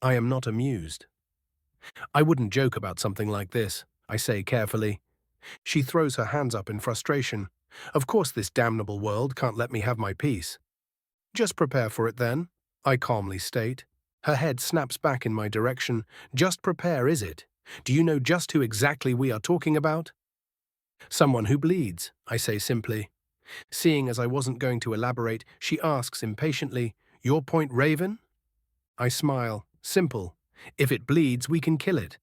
I am not amused." I wouldn't joke about something like this, I say carefully. She throws her hands up in frustration. Of course this damnable world can't let me have my peace. Just prepare for it then, I calmly state. Her head snaps back in my direction. Just prepare, is it? Do you know just who exactly we are talking about? Someone who bleeds, I say simply. Seeing as I wasn't going to elaborate, she asks impatiently, "Your point, Raven?" I smile. Simple. If it bleeds, we can kill it.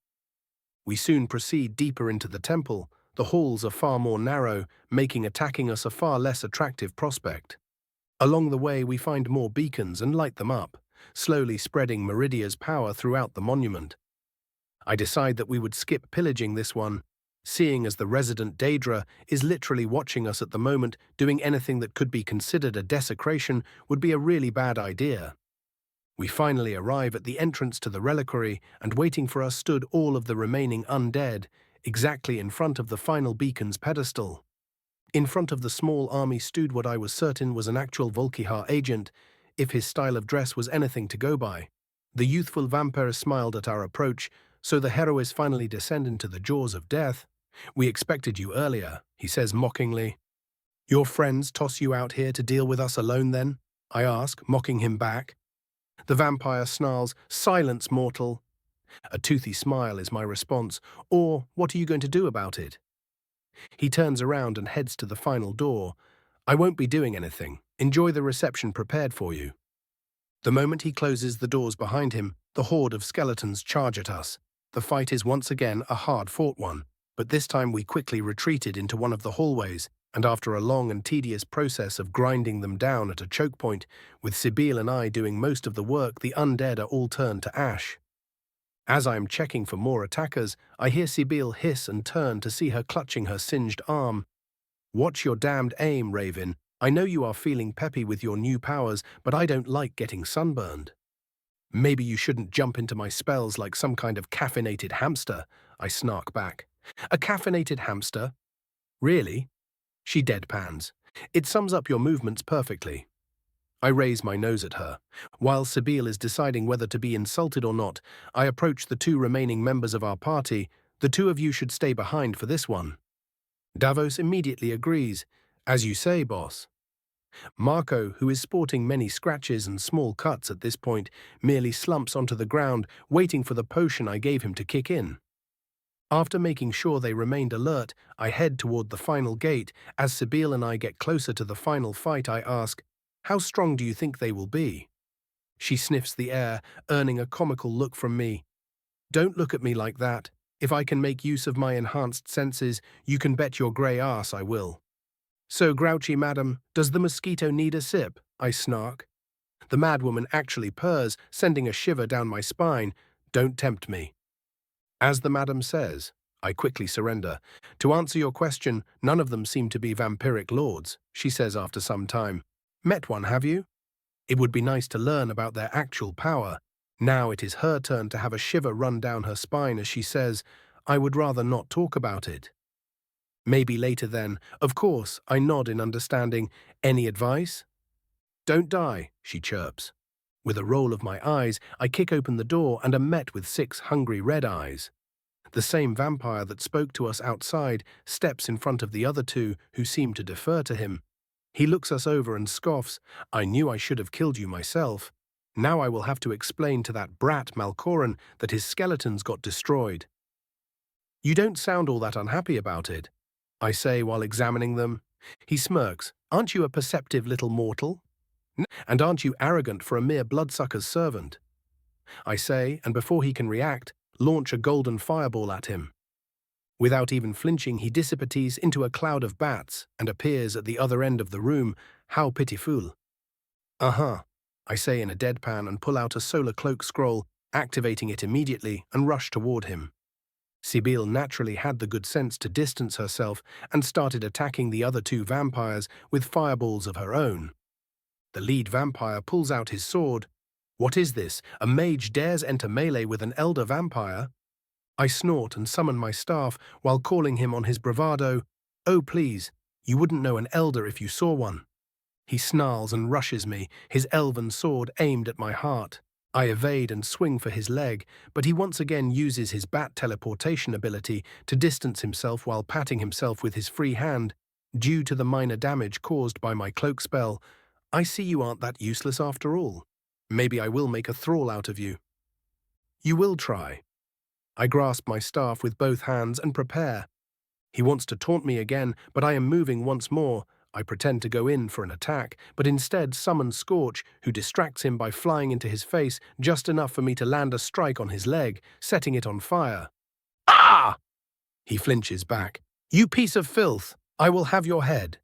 We soon proceed deeper into the temple. The halls are far more narrow, making attacking us a far less attractive prospect. Along the way, we find more beacons and light them up, slowly spreading Meridia's power throughout the monument. I decide that we would skip pillaging this one, seeing as the resident Daedra is literally watching us at the moment. Doing anything that could be considered a desecration would be a really bad idea. We finally arrive at the entrance to the reliquary, and waiting for us stood all of the remaining undead, exactly in front of the final beacon's pedestal. In front of the small army stood what I was certain was an actual Volkihar agent, if his style of dress was anything to go by. The youthful vampire smiled at our approach. "So the heroes finally descend into the jaws of death. We expected you earlier," he says mockingly. "Your friends toss you out here to deal with us alone then?" I ask, mocking him back. The vampire snarls, "Silence, mortal." A toothy smile is my response. "Or what are you going to do about it?" He turns around and heads to the final door. "I won't be doing anything. Enjoy the reception prepared for you." The moment he closes the doors behind him, the horde of skeletons charge at us. The fight is once again a hard-fought one, but this time we quickly retreated into one of the hallways, and after a long and tedious process of grinding them down at a choke point, with Sibyl and I doing most of the work, the undead are all turned to ash. As I am checking for more attackers, I hear Sibyl hiss and turn to see her clutching her singed arm. "Watch your damned aim, Raven. I know you are feeling peppy with your new powers, but I don't like getting sunburned." "Maybe you shouldn't jump into my spells like some kind of caffeinated hamster," I snark back. "A caffeinated hamster? Really?" She deadpans. "It sums up your movements perfectly." I raise my nose at her. While Sibyl is deciding whether to be insulted or not, I approach the two remaining members of our party. "The two of you should stay behind for this one." Davos immediately agrees. "As you say, boss." Marco, who is sporting many scratches and small cuts at this point, merely slumps onto the ground, waiting for the potion I gave him to kick in. After making sure they remained alert, I head toward the final gate. As Sibyl and I get closer to the final fight, I ask, "How strong do you think they will be?" She sniffs the air, earning a comical look from me. "Don't look at me like that. If I can make use of my enhanced senses, you can bet your grey ass I will." "So, grouchy madam, does the mosquito need a sip?" I snark. The madwoman actually purrs, sending a shiver down my spine. "Don't tempt me." As the madam says, I quickly surrender. "To answer your question, none of them seem to be vampiric lords," she says after some time. "Met one, have you? It would be nice to learn about their actual power." Now it is her turn to have a shiver run down her spine as she says, "I would rather not talk about it." "Maybe later then." Of course, I nod in understanding. "Any advice?" "Don't die," she chirps. With a roll of my eyes, I kick open the door and am met with 6 hungry red eyes. The same vampire that spoke to us outside steps in front of the other two, who seem to defer to him. He looks us over and scoffs. "I knew I should have killed you myself. Now I will have to explain to that brat Malkoran that his skeletons got destroyed." "You don't sound all that unhappy about it," I say while examining them. He smirks. "Aren't you a perceptive little mortal?" And aren't you arrogant for a mere bloodsucker's servant? I say, and before he can react, launch a golden fireball at him. Without even flinching, he dissipates into a cloud of bats and appears at the other end of the room. How pitiful. Uh-huh, I say in a deadpan and pull out a solar cloak scroll, activating it immediately and rush toward him. Sibyl naturally had the good sense to distance herself and started attacking the other two vampires with fireballs of her own. The lead vampire pulls out his sword. What is this? A mage dares enter melee with an elder vampire? I snort and summon my staff while calling him on his bravado. Oh please, you wouldn't know an elder if you saw one. He snarls and rushes me, his elven sword aimed at my heart. I evade and swing for his leg, but he once again uses his bat teleportation ability to distance himself while patting himself with his free hand. Due to the minor damage caused by my cloak spell, I see you aren't that useless after all. Maybe I will make a thrall out of you. You will try. I grasp my staff with both hands and prepare. He wants to taunt me again, but I am moving once more. I pretend to go in for an attack, but instead summon Scorch, who distracts him by flying into his face just enough for me to land a strike on his leg, setting it on fire. Ah! He flinches back. You piece of filth! I will have your head.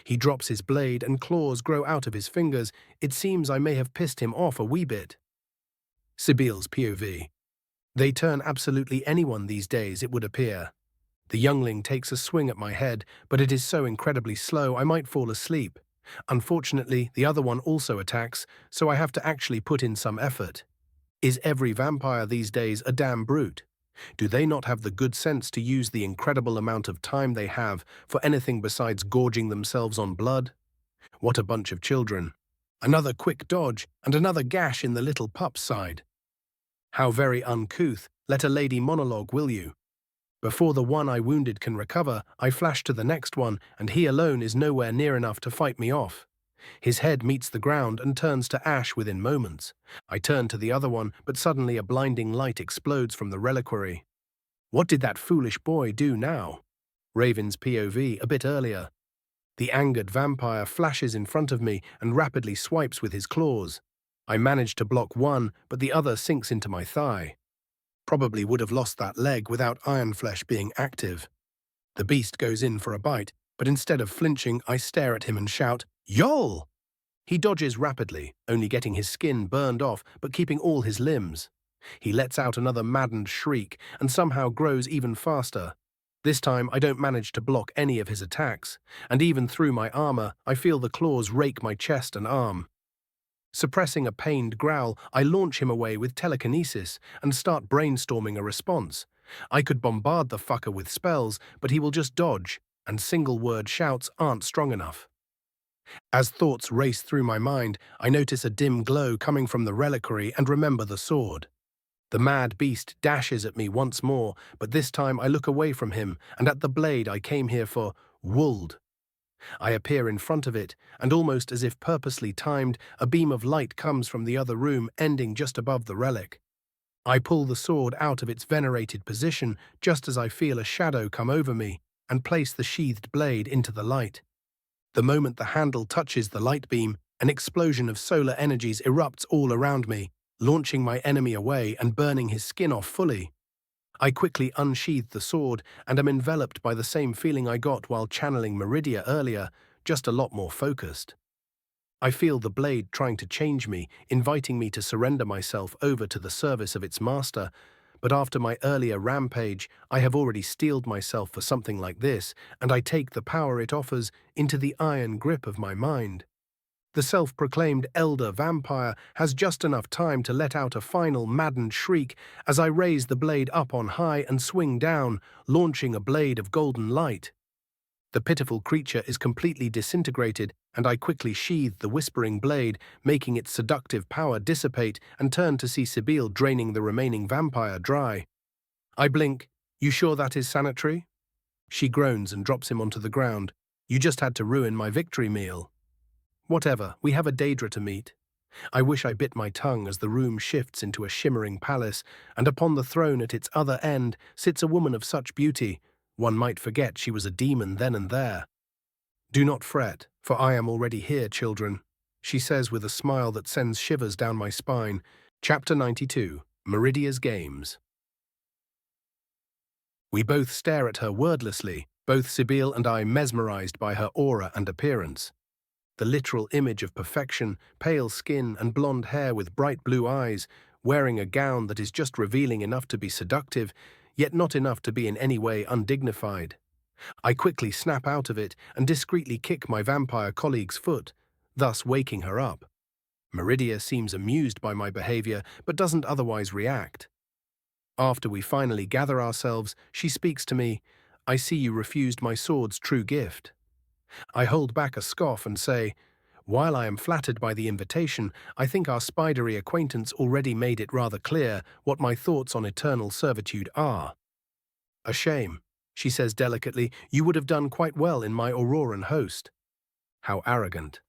He drops his blade and claws grow out of his fingers. It seems I may have pissed him off a wee bit. Sibyl's POV. They turn absolutely anyone these days, it would appear. The youngling takes a swing at my head, but it is so incredibly slow I might fall asleep. Unfortunately, the other one also attacks, so I have to actually put in some effort. Is every vampire these days a damn brute? Do they not have the good sense to use the incredible amount of time they have for anything besides gorging themselves on blood? What a bunch of children. Another quick dodge, and another gash in the little pup's side. How very uncouth. Let a lady monologue, will you? Before the one I wounded can recover, I flash to the next one, and he alone is nowhere near enough to fight me off. His head meets the ground and turns to ash within moments. I turn to the other one, but suddenly a blinding light explodes from the reliquary. What did that foolish boy do now? Raven's POV a bit earlier. The angered vampire flashes in front of me and rapidly swipes with his claws. I manage to block one, but the other sinks into my thigh. Probably would have lost that leg without Iron Flesh being active. The beast goes in for a bite, but instead of flinching, I stare at him and shout, "Yol!" He dodges rapidly, only getting his skin burned off but keeping all his limbs. He lets out another maddened shriek and somehow grows even faster. This time I don't manage to block any of his attacks, and even through my armor I feel the claws rake my chest and arm. Suppressing a pained growl, I launch him away with telekinesis and start brainstorming a response. I could bombard the fucker with spells, but he will just dodge, and single-word shouts aren't strong enough. As thoughts race through my mind, I notice a dim glow coming from the reliquary and remember the sword. The mad beast dashes at me once more, but this time I look away from him and at the blade I came here for, Wold. I appear in front of it, and almost as if purposely timed, a beam of light comes from the other room, ending just above the relic. I pull the sword out of its venerated position just as I feel a shadow come over me, and place the sheathed blade into the light. The moment the handle touches the light beam, an explosion of solar energies erupts all around me, launching my enemy away and burning his skin off fully. I quickly unsheathe the sword and am enveloped by the same feeling I got while channeling Meridia earlier, just a lot more focused. I feel the blade trying to change me, inviting me to surrender myself over to the service of its master, but after my earlier rampage, I have already steeled myself for something like this, and I take the power it offers into the iron grip of my mind. The self-proclaimed elder vampire has just enough time to let out a final maddened shriek as I raise the blade up on high and swing down, launching a blade of golden light. The pitiful creature is completely disintegrated, and I quickly sheathe the whispering blade, making its seductive power dissipate, and turn to see Sibyl draining the remaining vampire dry. I blink. You sure that is sanitary? She groans and drops him onto the ground. You just had to ruin my victory meal. Whatever, we have a Daedra to meet. I wish I bit my tongue as the room shifts into a shimmering palace, and upon the throne at its other end sits a woman of such beauty, one might forget she was a demon then and there. Do not fret, for I am already here, children. she says with a smile that sends shivers down my spine. Chapter 92, Meridia's Games. We both stare at her wordlessly, both Sibyl and I mesmerized by her aura and appearance. The literal image of perfection, pale skin and blonde hair with bright blue eyes, wearing a gown that is just revealing enough to be seductive, yet not enough to be in any way undignified. I quickly snap out of it and discreetly kick my vampire colleague's foot, thus waking her up. Meridia seems amused by my behavior but doesn't otherwise react. After we finally gather ourselves, she speaks to me. I see you refused my sword's true gift. I hold back a scoff and say, while I am flattered by the invitation, I think our spidery acquaintance already made it rather clear what my thoughts on eternal servitude are. A shame, she says delicately, you would have done quite well in my Auroran host. How arrogant.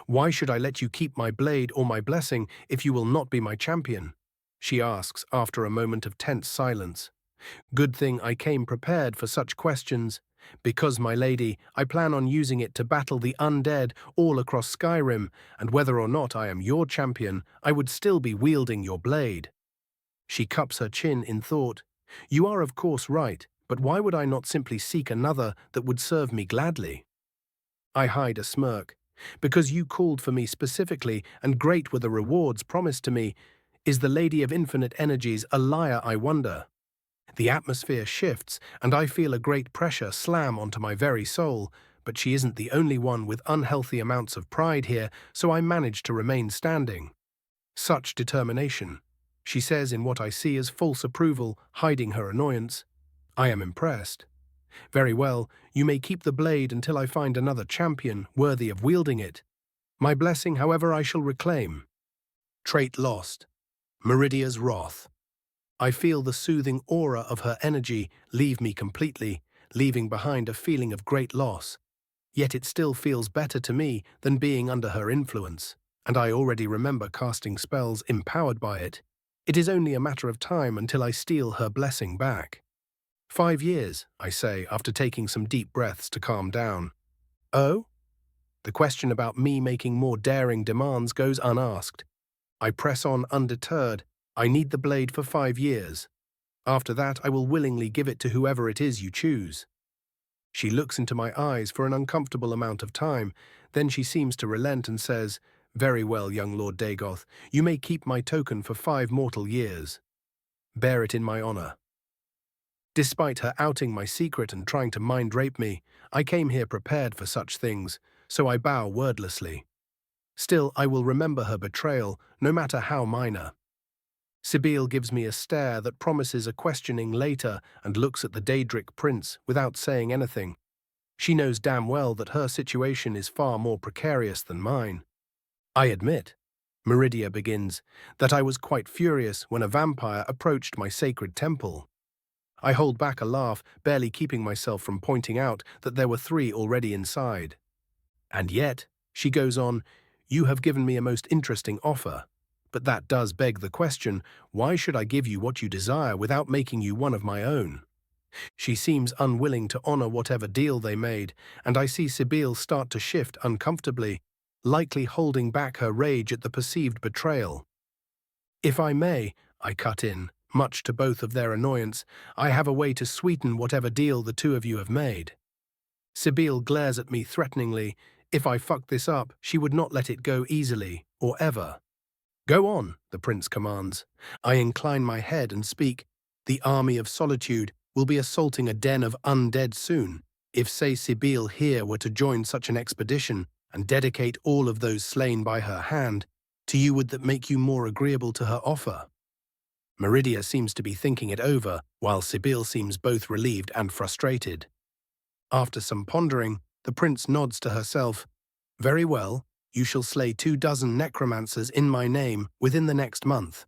Why should I let you keep my blade or my blessing if you will not be my champion? She asks after a moment of tense silence. Good thing I came prepared for such questions. Because, my lady, I plan on using it to battle the undead all across Skyrim, and whether or not I am your champion, I would still be wielding your blade. She cups her chin in thought. You are of course right, but why would I not simply seek another that would serve me gladly? I hide a smirk. Because you called for me specifically, and great were the rewards promised to me. Is the Lady of Infinite Energies a liar, I wonder? The atmosphere shifts, and I feel a great pressure slam onto my very soul, but she isn't the only one with unhealthy amounts of pride here, so I manage to remain standing. Such determination, she says in what I see as false approval, hiding her annoyance. I am impressed. Very well, you may keep the blade until I find another champion worthy of wielding it. My blessing, however, I shall reclaim. Trait lost. Meridia's wrath. I feel the soothing aura of her energy leave me completely, leaving behind a feeling of great loss. Yet it still feels better to me than being under her influence, and I already remember casting spells empowered by it. It is only a matter of time until I steal her blessing back. 5 years, I say, after taking some deep breaths to calm down. Oh? The question about me making more daring demands goes unasked. I press on undeterred. I need the blade for 5 years. After that, I will willingly give it to whoever it is you choose. She looks into my eyes for an uncomfortable amount of time. Then she seems to relent and says, Very well, young Lord Dagoth, you may keep my token for 5 mortal years. Bear it in my honor. Despite her outing my secret and trying to mind-rape me, I came here prepared for such things, so I bow wordlessly. Still, I will remember her betrayal, no matter how minor. Sibyl gives me a stare that promises a questioning later and looks at the Daedric prince without saying anything. She knows damn well that her situation is far more precarious than mine. I admit, Meridia begins, that I was quite furious when a vampire approached my sacred temple. I hold back a laugh, barely keeping myself from pointing out that there were 3 already inside. And yet, she goes on, you have given me a most interesting offer. But that does beg the question, why should I give you what you desire without making you one of my own? She seems unwilling to honor whatever deal they made, and I see Sibyl start to shift uncomfortably, likely holding back her rage at the perceived betrayal. If I may, I cut in, much to both of their annoyance, I have a way to sweeten whatever deal the 2 of you have made. Sibyl glares at me threateningly. If I fucked this up, she would not let it go easily, or ever. Go on, the prince commands. I incline my head and speak. The army of solitude will be assaulting a den of undead soon. If, say, Sibyl here were to join such an expedition and dedicate all of those slain by her hand, to you would that make you more agreeable to her offer? Meridia seems to be thinking it over, while Sibyl seems both relieved and frustrated. After some pondering, the prince nods to herself. Very well. You shall slay 24 necromancers in my name within the next month.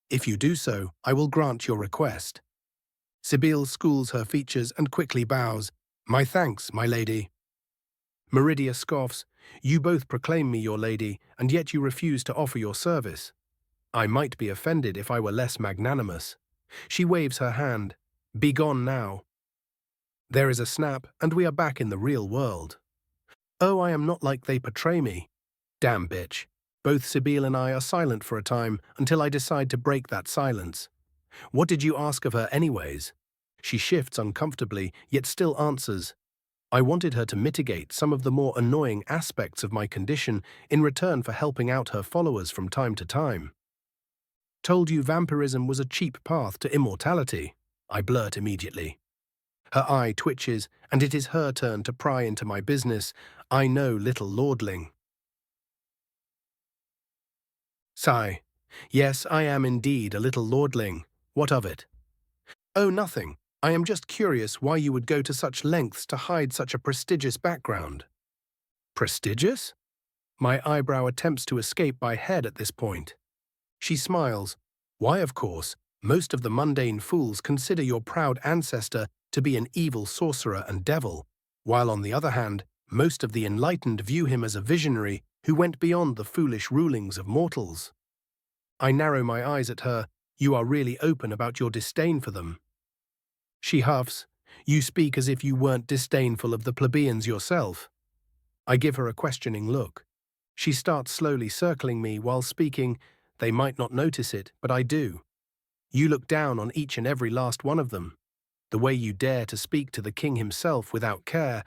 If you do so, I will grant your request. Sibyl schools her features and quickly bows. My thanks, my lady. Meridia scoffs. You both proclaim me your lady, and yet you refuse to offer your service. I might be offended if I were less magnanimous. She waves her hand. Be gone now. There is a snap, and we are back in the real world. Oh, I am not like they portray me. Damn bitch. Both Sibyl and I are silent for a time until I decide to break that silence. What did you ask of her anyways? She shifts uncomfortably, yet still answers. I wanted her to mitigate some of the more annoying aspects of my condition in return for helping out her followers from time to time. Told you vampirism was a cheap path to immortality, I blurt immediately. Her eye twitches, and it is her turn to pry into my business. I know, little lordling. Sigh. Yes, I am indeed a little lordling. What of it? Oh, nothing. I am just curious why you would go to such lengths to hide such a prestigious background. Prestigious? My eyebrow attempts to escape my head at this point. She smiles. Why, of course, most of the mundane fools consider your proud ancestor to be an evil sorcerer and devil, while on the other hand, most of the enlightened view him as a visionary who went beyond the foolish rulings of mortals. I narrow my eyes at her. You are really open about your disdain for them. She huffs. You speak as if you weren't disdainful of the plebeians yourself. I give her a questioning look. She starts slowly circling me while speaking. They might not notice it, but I do. You look down on each and every last one of them. The way you dare to speak to the king himself without care,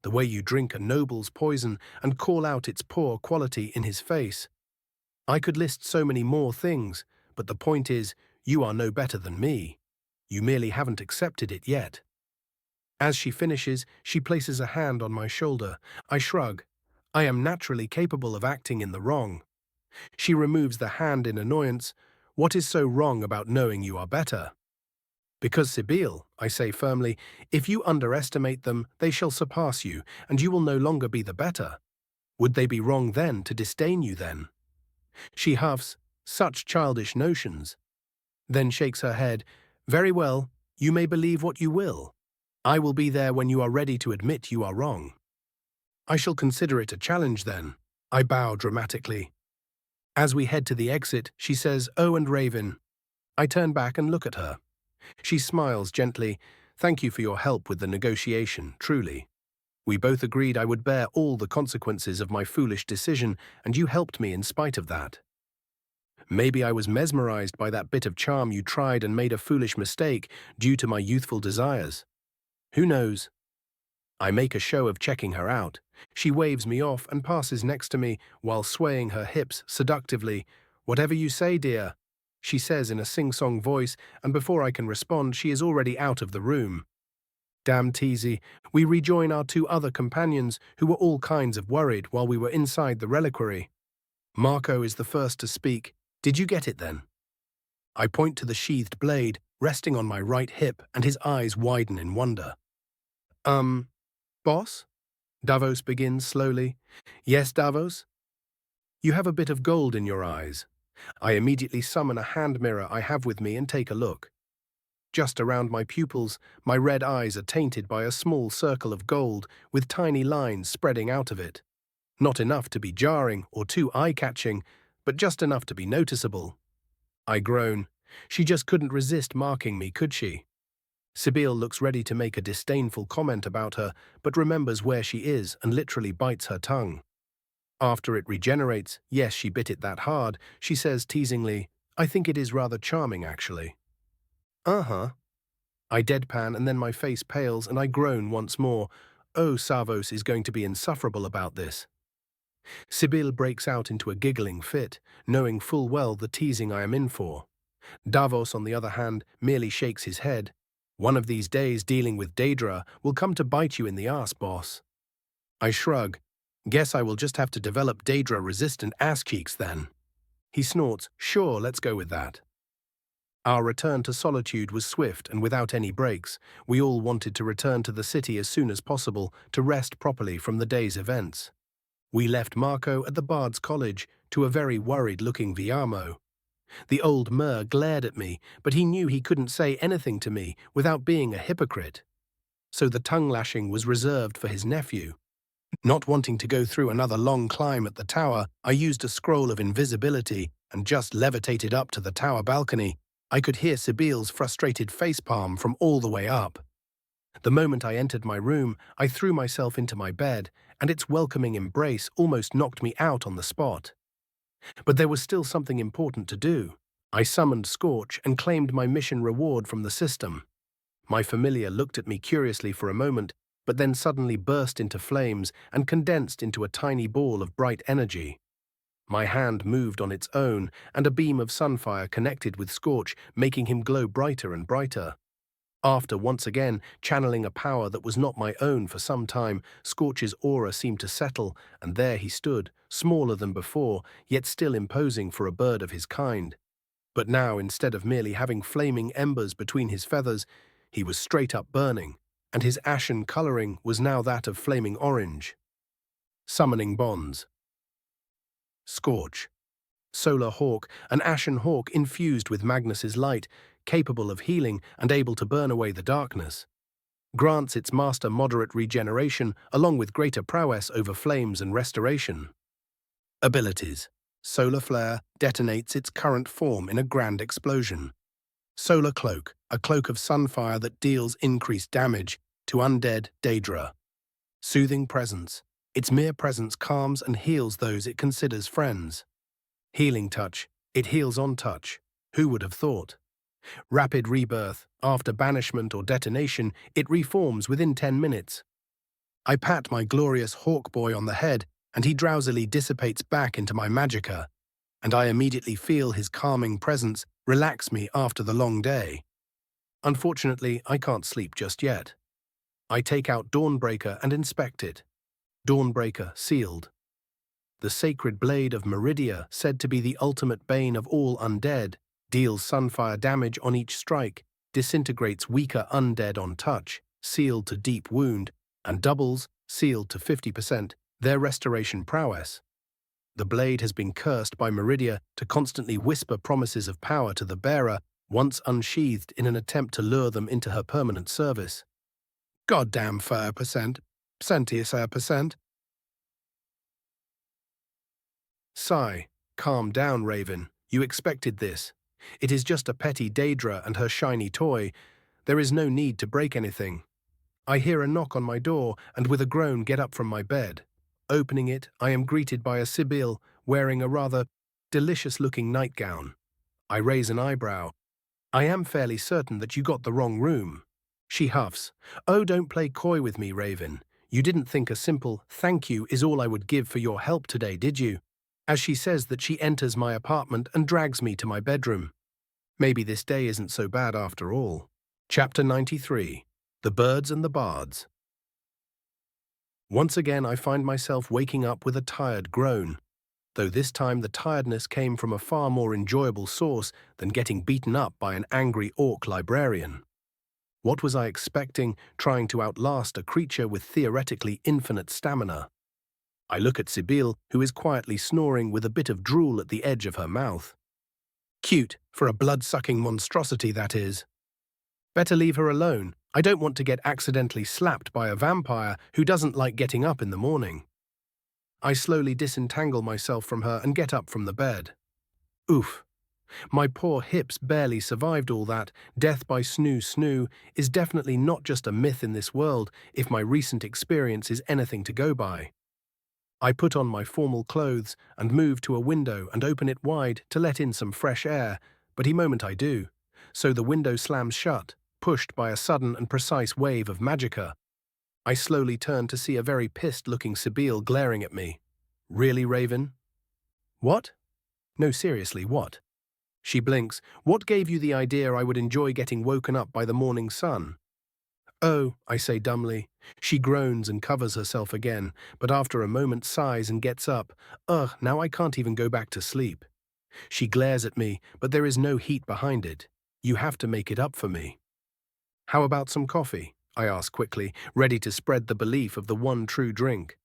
the way you drink a noble's poison and call out its poor quality in his face. I could list so many more things, but the point is, you are no better than me. You merely haven't accepted it yet. As she finishes, she places a hand on my shoulder. I shrug. I am naturally capable of acting in the wrong. She removes the hand in annoyance. What is so wrong about knowing you are better? Because Sibyl, I say firmly, if you underestimate them, they shall surpass you, and you will no longer be the better. Would they be wrong then to disdain you then? She huffs, such childish notions. Then shakes her head. Very well, you may believe what you will. I will be there when you are ready to admit you are wrong. I shall consider it a challenge then. I bow dramatically. As we head to the exit, she says, "Oh, and Raven." I turn back and look at her. She smiles gently. Thank you for your help with the negotiation, truly. We both agreed I would bear all the consequences of my foolish decision, and you helped me in spite of that. Maybe I was mesmerized by that bit of charm you tried and made a foolish mistake due to my youthful desires. Who knows? I make a show of checking her out. She waves me off and passes next to me while swaying her hips seductively. Whatever you say, dear, she says in a sing-song voice, and before I can respond, she is already out of the room. Damn teasy, we rejoin our two other companions who were all kinds of worried while we were inside the reliquary. Marco is the first to speak. Did you get it then? I point to the sheathed blade resting on my right hip, and his eyes widen in wonder. Boss? Davos begins slowly. Yes, Davos? You have a bit of gold in your eyes. I immediately summon a hand mirror I have with me and take a look. Just around my pupils, my red eyes are tainted by a small circle of gold with tiny lines spreading out of it. Not enough to be jarring or too eye-catching, but just enough to be noticeable. I groan. She just couldn't resist marking me, could she? Sibyl looks ready to make a disdainful comment about her, but remembers where she is and literally bites her tongue. After it regenerates, yes, she bit it that hard, she says teasingly, I think it is rather charming, actually. Uh-huh. I deadpan and then my face pales and I groan once more. Oh, Savos is going to be insufferable about this. Sibyl breaks out into a giggling fit, knowing full well the teasing I am in for. Davos, on the other hand, merely shakes his head. One of these days dealing with Daedra will come to bite you in the ass, boss. I shrug. Guess I will just have to develop Daedra-resistant ass cheeks then. He snorts. Sure, let's go with that. Our return to solitude was swift and without any breaks. We all wanted to return to the city as soon as possible to rest properly from the day's events. We left Marco at the Bard's College to a very worried-looking Viamo. The old Mer glared at me, but he knew he couldn't say anything to me without being a hypocrite. So the tongue-lashing was reserved for his nephew. Not wanting to go through another long climb at the tower, I used a scroll of invisibility and just levitated up to the tower balcony. I could hear Sibyl's frustrated facepalm from all the way up. The moment I entered my room, I threw myself into my bed, and its welcoming embrace almost knocked me out on the spot. But there was still something important to do. I summoned Scorch and claimed my mission reward from the system. My familiar looked at me curiously for a moment, but then suddenly burst into flames and condensed into a tiny ball of bright energy. My hand moved on its own, and a beam of sunfire connected with Scorch, making him glow brighter and brighter. After once again channeling a power that was not my own for some time, Scorch's aura seemed to settle, and there he stood, smaller than before, yet still imposing for a bird of his kind. But now, instead of merely having flaming embers between his feathers, he was straight up burning, and his ashen coloring was now that of flaming orange. Summoning bonds. Scorch. Solar hawk, an ashen hawk infused with Magnus's light, capable of healing and able to burn away the darkness. Grants its master moderate regeneration along with greater prowess over flames and restoration. Abilities. Solar flare detonates its current form in a grand explosion. Solar cloak, a cloak of sunfire that deals increased damage to undead Daedra. Soothing presence. Its mere presence calms and heals those it considers friends. Healing touch. It heals on touch. Who would have thought? Rapid rebirth. After banishment or detonation, it reforms within 10 minutes. I pat my glorious hawk boy on the head, and he drowsily dissipates back into my magicka, and I immediately feel his calming presence relax me after the long day. Unfortunately, I can't sleep just yet. I take out Dawnbreaker and inspect it. Dawnbreaker sealed. The sacred blade of Meridia, said to be the ultimate bane of all undead, deals sunfire damage on each strike, disintegrates weaker undead on touch, sealed to deep wound, and doubles, sealed to 50%, their restoration prowess. The blade has been cursed by Meridia to constantly whisper promises of power to the bearer, once unsheathed in an attempt to lure them into her permanent service. Goddamn 5%. Percent. Sigh. Calm down, Raven. You expected this. It is just a petty Daedra and her shiny toy. There is no need to break anything. I hear a knock on my door and with a groan get up from my bed. Opening it, I am greeted by a Sibyl wearing a rather delicious-looking nightgown. I raise an eyebrow. I am fairly certain that you got the wrong room. She huffs. Oh, don't play coy with me, Raven. You didn't think a simple thank you is all I would give for your help today, did you? As she says that she enters my apartment and drags me to my bedroom. Maybe this day isn't so bad after all. Chapter 93. The Birds and the Bards. Once again I find myself waking up with a tired groan, though this time the tiredness came from a far more enjoyable source than getting beaten up by an angry orc librarian. What was I expecting, trying to outlast a creature with theoretically infinite stamina? I look at Sibyl, who is quietly snoring with a bit of drool at the edge of her mouth. Cute, for a blood-sucking monstrosity, that is. Better leave her alone. I don't want to get accidentally slapped by a vampire who doesn't like getting up in the morning. I slowly disentangle myself from her and get up from the bed. Oof. My poor hips barely survived all that. Death by snoo is definitely not just a myth in this world if my recent experience is anything to go by. I put on my formal clothes and move to a window and open it wide to let in some fresh air, but the moment I do, so the window slams shut, pushed by a sudden and precise wave of magicka. I slowly turn to see a very pissed-looking Sibyl glaring at me. Really, Raven? What? No, seriously, what? She blinks. What gave you the idea I would enjoy getting woken up by the morning sun? Oh, I say dumbly. She groans and covers herself again, but after a moment sighs and gets up. Ugh, now I can't even go back to sleep. She glares at me, but there is no heat behind it. You have to make it up for me. How about some coffee? I ask quickly, ready to spread the belief of the one true drink.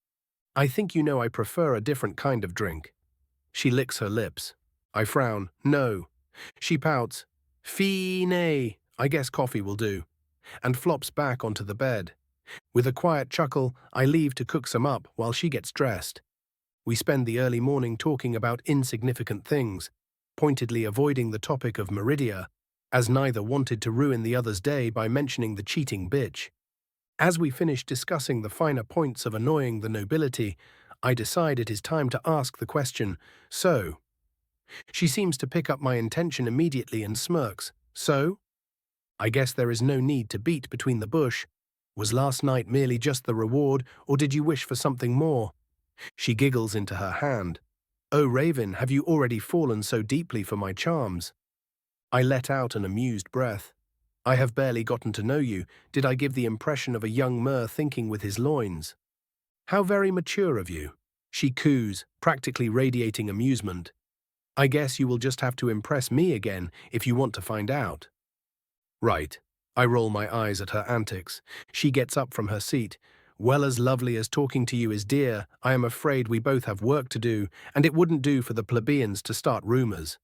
I think you know I prefer a different kind of drink. She licks her lips. I frown. No. She pouts. Fee nay, I guess coffee will do, and flops back onto the bed. With a quiet chuckle, I leave to cook some up while she gets dressed. We spend the early morning talking about insignificant things, pointedly avoiding the topic of Meridia, as neither wanted to ruin the other's day by mentioning the cheating bitch. As we finish discussing the finer points of annoying the nobility, I decide it is time to ask the question, so, She seems to pick up my intention immediately and smirks. So? I guess there is no need to beat between the bush. Was last night merely just the reward, or did you wish for something more? She giggles into her hand. Oh, Raven, have you already fallen so deeply for my charms? I let out an amused breath. I have barely gotten to know you. Did I give the impression of a young Mer thinking with his loins? How very mature of you. She coos, practically radiating amusement. I guess you will just have to impress me again if you want to find out. Right. I roll my eyes at her antics. She gets up from her seat. Well, as lovely as talking to you is, dear, I am afraid we both have work to do, and it wouldn't do for the plebeians to start rumors.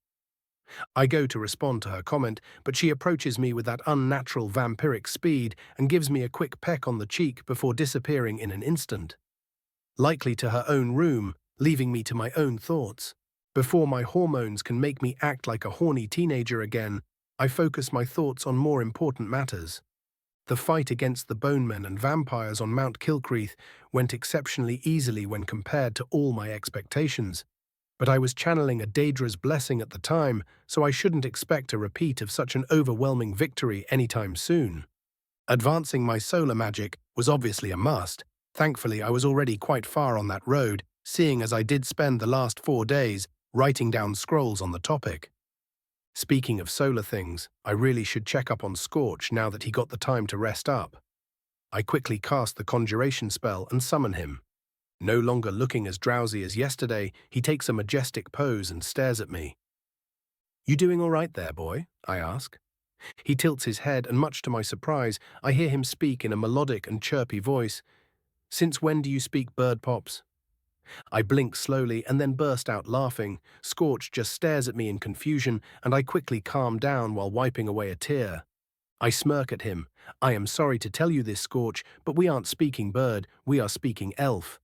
I go to respond to her comment, but she approaches me with that unnatural vampiric speed and gives me a quick peck on the cheek before disappearing in an instant. Likely to her own room, leaving me to my own thoughts. Before my hormones can make me act like a horny teenager again, I focus my thoughts on more important matters. The fight against the bonemen and vampires on Mount Kilcreath went exceptionally easily when compared to all my expectations, but I was channeling a Daedra's blessing at the time, so I shouldn't expect a repeat of such an overwhelming victory anytime soon. Advancing my solar magic was obviously a must. Thankfully, I was already quite far on that road, seeing as I did spend the last 4 days writing down scrolls on the topic. Speaking of solar things, I really should check up on Scorch now that he got the time to rest up. I quickly cast the conjuration spell and summon him. No longer looking as drowsy as yesterday, he takes a majestic pose and stares at me. You doing all right there, boy? I ask. He tilts his head, and much to my surprise, I hear him speak in a melodic and chirpy voice. Since when do you speak bird pops? I blink slowly and then burst out laughing. Scorch just stares at me in confusion, and I quickly calm down while wiping away a tear. I smirk at him. I am sorry to tell you this, Scorch, but we aren't speaking bird, we are speaking elf.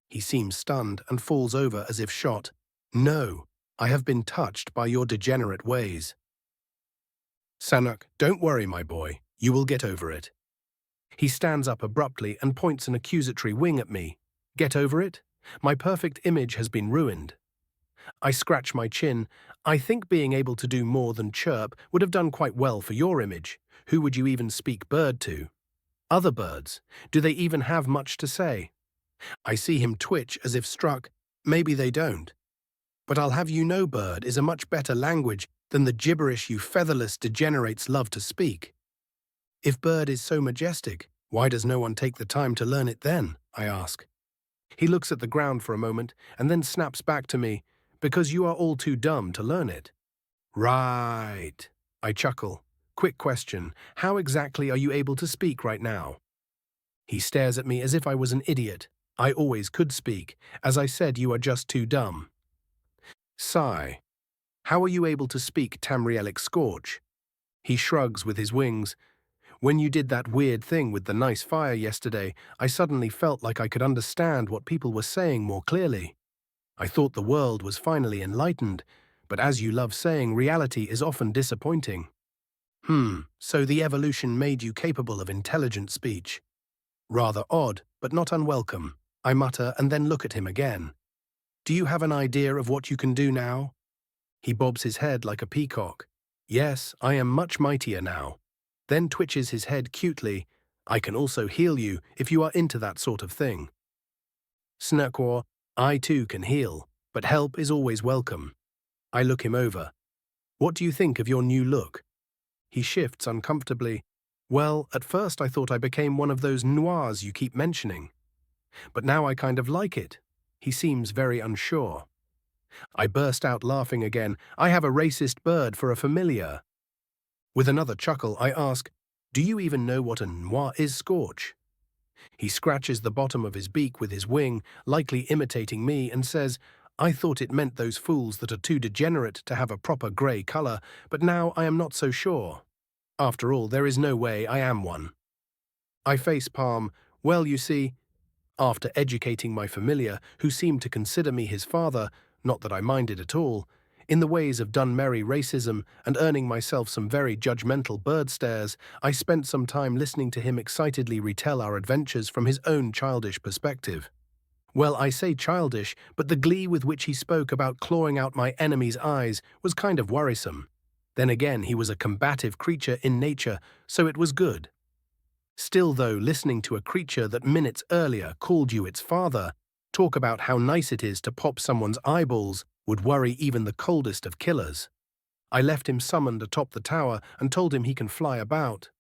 He seems stunned and falls over as if shot. No, I have been touched by your degenerate ways. Sanuk, don't worry, my boy. You will get over it. He stands up abruptly and points an accusatory wing at me. Get over it? My perfect image has been ruined. I scratch my chin. I think being able to do more than chirp would have done quite well for your image. Who would you even speak bird to? Other birds. Do they even have much to say? I see him twitch as if struck. Maybe they don't. But I'll have you know bird is a much better language than the gibberish you featherless degenerates love to speak. If bird is so majestic, why does no one take the time to learn it then? I ask. He looks at the ground for a moment and then snaps back to me, because you are all too dumb to learn it. Right. I chuckle. Quick question, how exactly are you able to speak right now? He stares at me as if I was an idiot. I always could speak. As I said, you are just too dumb. Sigh. How are you able to speak Tamrielic Scorch? He shrugs with his wings. When you did that weird thing with the nice fire yesterday, I suddenly felt like I could understand what people were saying more clearly. I thought the world was finally enlightened, but as you love saying, reality is often disappointing. So the evolution made you capable of intelligent speech. Rather odd, but not unwelcome, I mutter and then look at him again. Do you have an idea of what you can do now? He bobs his head like a peacock. Yes, I am much mightier now. Then twitches his head cutely. I can also heal you if you are into that sort of thing. Snurkwaw, I too can heal, but help is always welcome. I look him over. What do you think of your new look? He shifts uncomfortably. Well, at first I thought I became one of those noirs you keep mentioning. But now I kind of like it. He seems very unsure. I burst out laughing again. I have a racist bird for a familiar. With another chuckle, I ask, do you even know what a noir is, Scorch? He scratches the bottom of his beak with his wing, likely imitating me, and says, I thought it meant those fools that are too degenerate to have a proper grey colour, but now I am not so sure. After all, there is no way I am one. I face palm. Well, you see, after educating my familiar, who seemed to consider me his father, not that I minded at all, in the ways of Dunmerry racism and earning myself some very judgmental bird stares, I spent some time listening to him excitedly retell our adventures from his own childish perspective. Well, I say childish, but the glee with which he spoke about clawing out my enemy's eyes was kind of worrisome. Then again, he was a combative creature in nature, so it was good. Still though, listening to a creature that minutes earlier called you its father talk about how nice it is to pop someone's eyeballs would worry even the coldest of killers. I left him summoned atop the tower and told him he can fly about.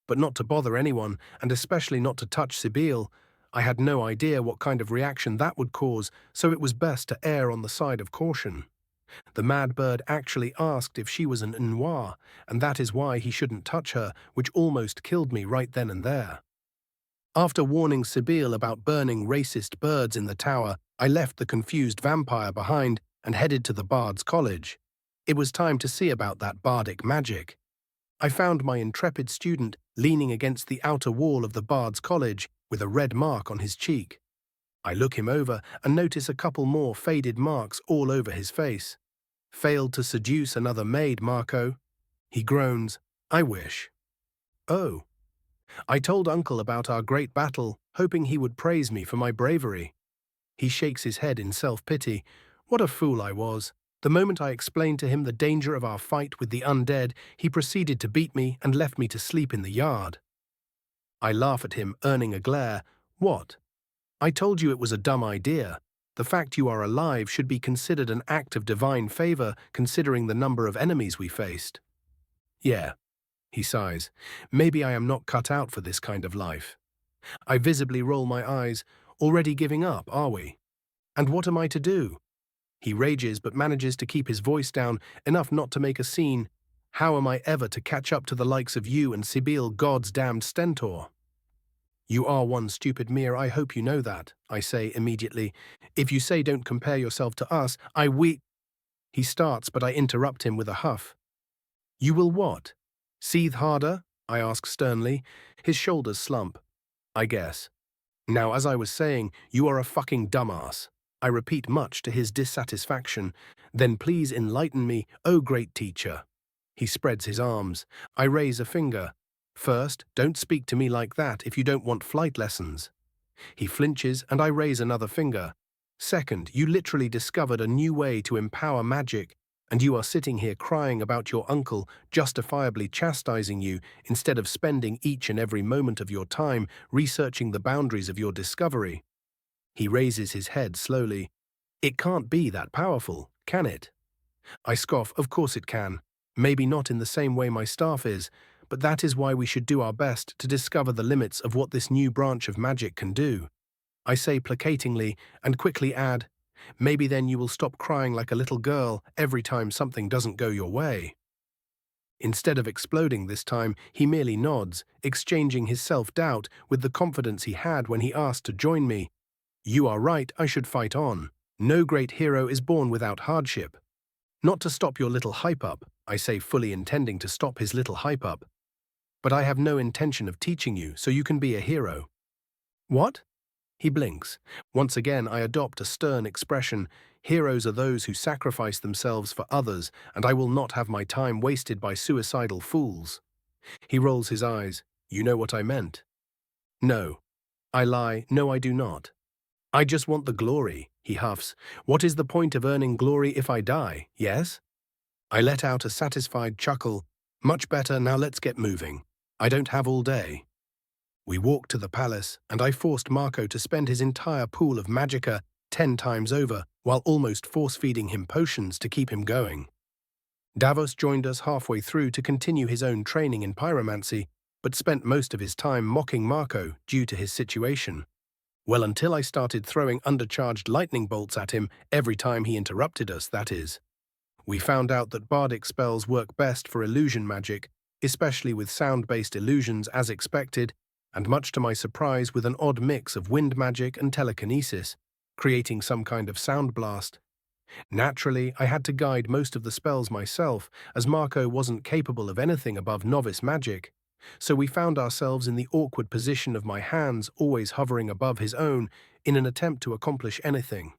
But not to bother anyone, and especially not to touch Sibyl. I had no idea what kind of reaction that would cause, so it was best to err on the side of caution. The mad bird actually asked if she was an Noir, and that is why he shouldn't touch her, which almost killed me right then and there. After warning Sibyl about burning racist birds in the tower, I left the confused vampire behind and headed to the Bard's College. It was time to see about that bardic magic. I found my intrepid student leaning against the outer wall of the Bard's College with a red mark on his cheek. I look him over and notice a couple more faded marks all over his face. Failed to seduce another maid, Marco? He groans. I wish. Oh. I told Uncle about our great battle, hoping he would praise me for my bravery. He shakes his head in self-pity. What a fool I was. The moment I explained to him the danger of our fight with the undead, he proceeded to beat me and left me to sleep in the yard. I laugh at him, earning a glare. What? I told you it was a dumb idea. The fact you are alive should be considered an act of divine favor, considering the number of enemies we faced. Yeah, he sighs. Maybe I am not cut out for this kind of life. I visibly roll my eyes. Already giving up, are we? And what am I to do? He rages but manages to keep his voice down enough not to make a scene. How am I ever to catch up to the likes of you and Sibyl, God's damned stentor? You are one stupid mere, I hope you know that, I say immediately. If you say don't compare yourself to us, He starts, but I interrupt him with a huff. You will what? Seethe harder? I ask sternly. His shoulders slump. I guess. Now, as I was saying, you are a fucking dumbass. I repeat much to his dissatisfaction. Then please enlighten me, oh great teacher. He spreads his arms. I raise a finger. First, don't speak to me like that if you don't want flight lessons. He flinches and I raise another finger. Second, you literally discovered a new way to empower magic, and you are sitting here crying about your uncle justifiably chastising you instead of spending each and every moment of your time researching the boundaries of your discovery. He raises his head slowly. It can't be that powerful, can it? I scoff. Of course it can. Maybe not in the same way my staff is, but that is why we should do our best to discover the limits of what this new branch of magic can do. I say placatingly and quickly add, maybe then you will stop crying like a little girl every time something doesn't go your way. Instead of exploding this time, he merely nods, exchanging his self-doubt with the confidence he had when he asked to join me. You are right, I should fight on. No great hero is born without hardship. Not to stop your little hype-up, I say, fully intending to stop his little hype-up. But I have no intention of teaching you, so you can be a hero. What? He blinks. Once again, I adopt a stern expression. Heroes are those who sacrifice themselves for others, and I will not have my time wasted by suicidal fools. He rolls his eyes. You know what I meant. No. I lie. No, I do not. I just want the glory, he huffs. What is the point of earning glory if I die, yes? I let out a satisfied chuckle. Much better, now let's get moving. I don't have all day. We walked to the palace, and I forced Marco to spend his entire pool of magicka 10 times over, while almost force-feeding him potions to keep him going. Davos joined us halfway through to continue his own training in pyromancy, but spent most of his time mocking Marco due to his situation. Well, until I started throwing undercharged lightning bolts at him every time he interrupted us, that is. We found out that bardic spells work best for illusion magic, especially with sound-based illusions as expected, and much to my surprise with an odd mix of wind magic and telekinesis, creating some kind of sound blast. Naturally, I had to guide most of the spells myself, as Marco wasn't capable of anything above novice magic. So we found ourselves in the awkward position of my hands always hovering above his own in an attempt to accomplish anything.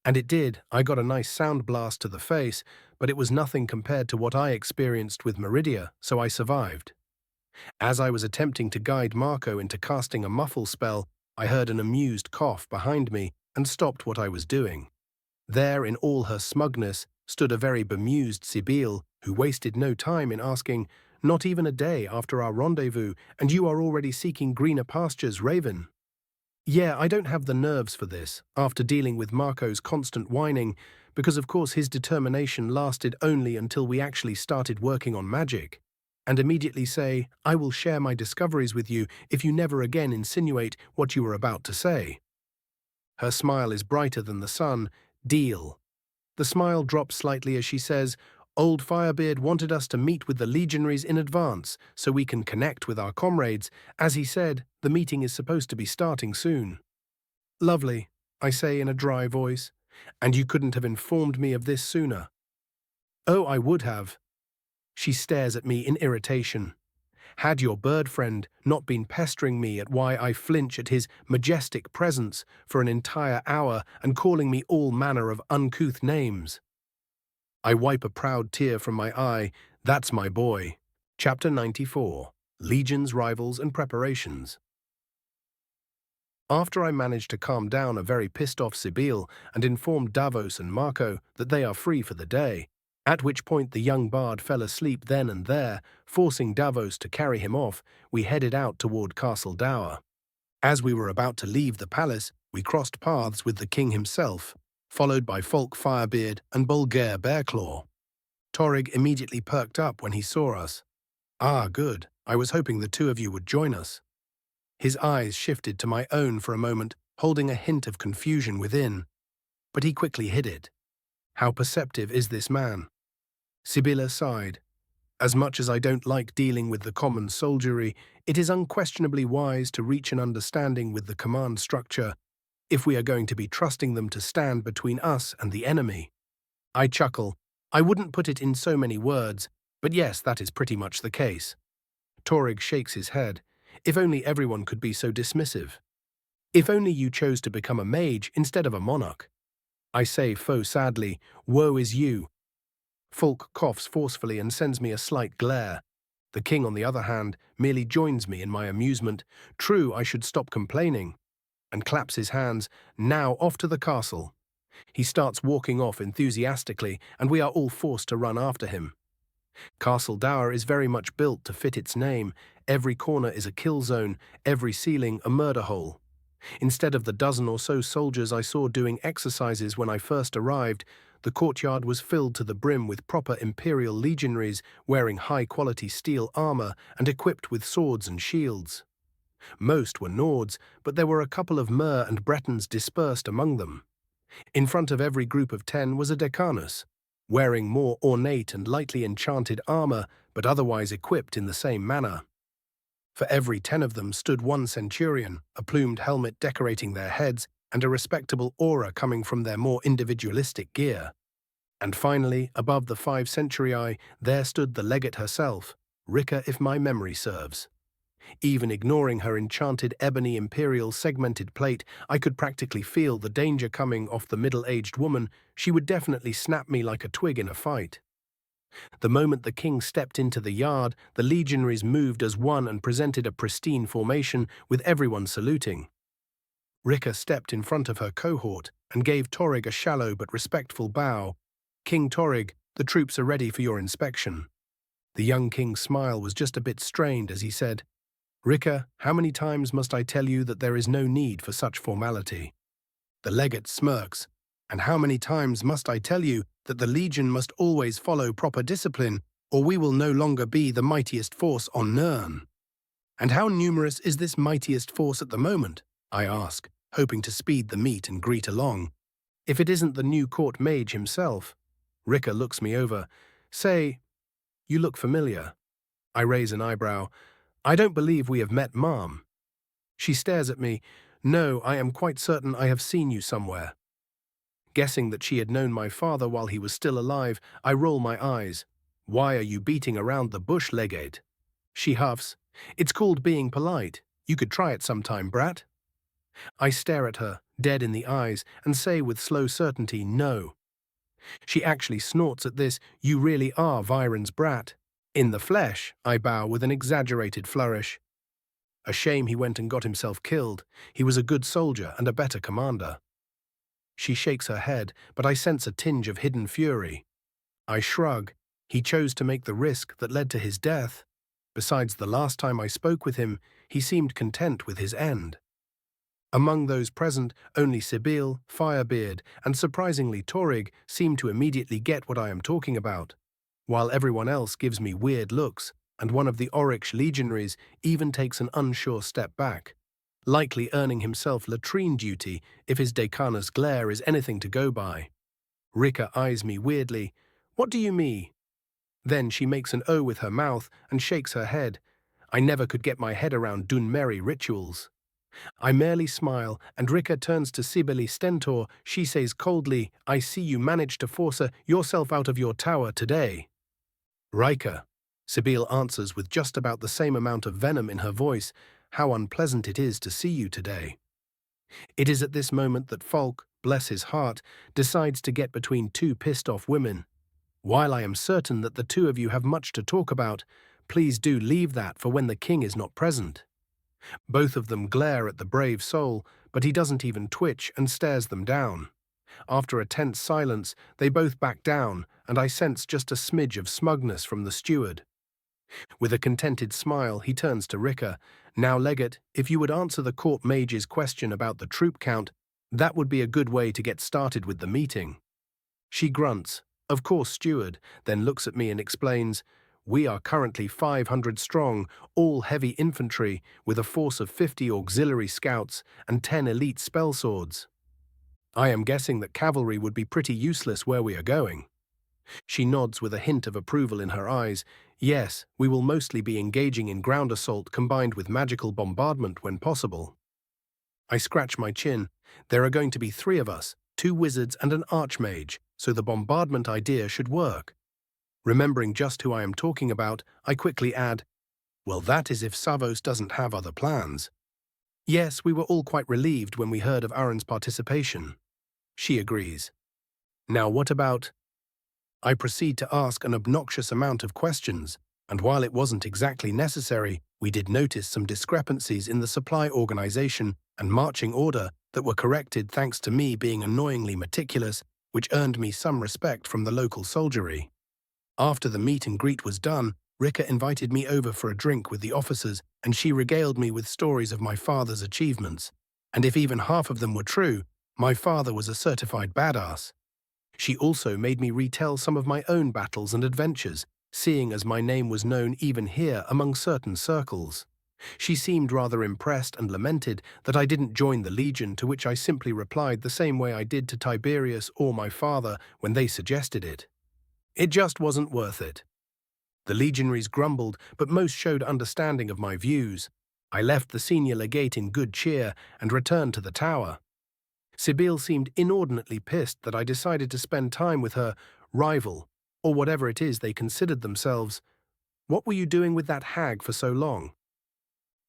And it did. I got a nice sound blast to the face, but it was nothing compared to what I experienced with Meridia, so I survived. As I was attempting to guide Marco into casting a muffle spell, I heard an amused cough behind me, and stopped what I was doing. There, in all her smugness, stood a very bemused Sibyl, who wasted no time in asking, "Not even a day after our rendezvous, and you are already seeking greener pastures, Raven?" Yeah, I don't have the nerves for this, after dealing with Marco's constant whining, because of course his determination lasted only until we actually started working on magic. And immediately say, "I will share my discoveries with you if you never again insinuate what you were about to say." Her smile is brighter than the sun. Deal. The smile drops slightly as she says, "Old Firebeard wanted us to meet with the legionaries in advance so we can connect with our comrades. As he said, the meeting is supposed to be starting soon." "Lovely," I say in a dry voice. "And you couldn't have informed me of this sooner." "Oh, I would have." She stares at me in irritation. "Had your bird friend not been pestering me at why I flinch at his majestic presence for an entire hour and calling me all manner of uncouth names." I wipe a proud tear from my eye. That's my boy. Chapter 94. Legions, Rivals, and Preparations. After I manage to calm down a very pissed-off Sibyl and inform Davos and Marco that they are free for the day, at which point the young bard fell asleep then and there, forcing Davos to carry him off, we headed out toward Castle Dower. As we were about to leave the palace, we crossed paths with the king himself, followed by Folk Firebeard and Bulgaire Bearclaw. Torrig immediately perked up when he saw us. "Ah, good. I was hoping the two of you would join us." His eyes shifted to my own for a moment, holding a hint of confusion within. But he quickly hid it. How perceptive is this man? Sibylla sighed. "As much as I don't like dealing with the common soldiery, it is unquestionably wise to reach an understanding with the command structure if we are going to be trusting them to stand between us and the enemy." I chuckle. I wouldn't put it in so many words, but yes, that is pretty much the case. Torrig shakes his head. If only everyone could be so dismissive. If only you chose to become a mage instead of a monarch. I say faux sadly, "Woe is you." Fulk coughs forcefully and sends me a slight glare. The king, on the other hand, merely joins me in my amusement. "True, I should stop complaining," and claps his hands. "Now off to the castle." He starts walking off enthusiastically, and we are all forced to run after him. Castle Dower is very much built to fit its name. Every corner is a kill zone, every ceiling a murder hole. Instead of the dozen or so soldiers I saw doing exercises when I first arrived, the courtyard was filled to the brim with proper Imperial legionaries wearing high-quality steel armor and equipped with swords and shields. Most were Nords, but there were a couple of Mer and Bretons dispersed among them. In front of every group of 10 was a Decanus, wearing more ornate and lightly enchanted armor, but otherwise equipped in the same manner. For every 10 of them stood one centurion, a plumed helmet decorating their heads, and a respectable aura coming from their more individualistic gear. And finally, above the 5 centurii, there stood the legate herself, Rika if my memory serves. Even ignoring her enchanted ebony imperial segmented plate, I could practically feel the danger coming off the middle-aged woman. She would definitely snap me like a twig in a fight. The moment the king stepped into the yard, the legionaries moved as one and presented a pristine formation, with everyone saluting. Rika stepped in front of her cohort and gave Torrig a shallow but respectful bow. "King Torrig, the troops are ready for your inspection." The young king's smile was just a bit strained as he said, "Rika, how many times must I tell you that there is no need for such formality?" The legate smirks. "And how many times must I tell you that the Legion must always follow proper discipline, or we will no longer be the mightiest force on Nirn?" "And how numerous is this mightiest force at the moment?" I ask, hoping to speed the meet and greet along. "If it isn't the new court mage himself." Rika looks me over. "Say, you look familiar." I raise an eyebrow. "I don't believe we have met, ma'am." She stares at me. "No, I am quite certain I have seen you somewhere." Guessing that she had known my father while he was still alive, I roll my eyes. "Why are you beating around the bush, legate?" She huffs. "It's called being polite. You could try it sometime, brat." I stare at her, dead in the eyes, and say with slow certainty, "No." She actually snorts at this. "You really are Viren's brat." "In the flesh," I bow with an exaggerated flourish. "A shame he went and got himself killed. He was a good soldier and a better commander." She shakes her head, but I sense a tinge of hidden fury. I shrug. He chose to make the risk that led to his death. Besides, the last time I spoke with him, he seemed content with his end. Among those present, only Sibyl, Firebeard, and surprisingly Torig seem to immediately get what I am talking about, while everyone else gives me weird looks, and one of the Oryx legionaries even takes an unsure step back, likely earning himself latrine duty if his Decanus glare is anything to go by. Rika eyes me weirdly. "What do you mean?" Then she makes an O with her mouth and shakes her head. I never could get my head around Dunmeri rituals. I merely smile, and Rika turns to Sibylle Stentor. She says coldly, "I see you managed to force yourself out of your tower today." "Rika," Sibyl answers with just about the same amount of venom in her voice, "how unpleasant it is to see you today." It is at this moment that Falk, bless his heart, decides to get between two pissed-off women. "While I am certain that the two of you have much to talk about, please do leave that for when the king is not present." Both of them glare at the brave soul, but he doesn't even twitch and stares them down. After a tense silence, they both back down, and I sense just a smidge of smugness from the steward. With a contented smile, he turns to Rika. "Now, Legate, if you would answer the court mage's question about the troop count, that would be a good way to get started with the meeting." She grunts, "Of course, steward," then looks at me and explains, "We are currently 500 strong, all heavy infantry, with a force of 50 auxiliary scouts and 10 elite spell swords. I am guessing that cavalry would be pretty useless where we are going." She nods with a hint of approval in her eyes. "Yes, we will mostly be engaging in ground assault combined with magical bombardment when possible." I scratch my chin. There are going to be 3 of us, 2 wizards and an archmage, so the bombardment idea should work. Remembering just who I am talking about, I quickly add, "Well, that is if Savos doesn't have other plans." Yes, we were all quite relieved when we heard of Aaron's participation. She agrees. "Now what about—" I proceed to ask an obnoxious amount of questions, and while it wasn't exactly necessary, we did notice some discrepancies in the supply organization and marching order that were corrected thanks to me being annoyingly meticulous, which earned me some respect from the local soldiery. After the meet and greet was done, Rika invited me over for a drink with the officers, and she regaled me with stories of my father's achievements. And if even half of them were true, my father was a certified badass. She also made me retell some of my own battles and adventures, seeing as my name was known even here among certain circles. She seemed rather impressed and lamented that I didn't join the Legion, to which I simply replied the same way I did to Tiberius or my father when they suggested it. It just wasn't worth it. The legionaries grumbled, but most showed understanding of my views. I left the senior legate in good cheer and returned to the tower. Sibyl seemed inordinately pissed that I decided to spend time with her rival, or whatever it is they considered themselves. "What were you doing with that hag for so long?"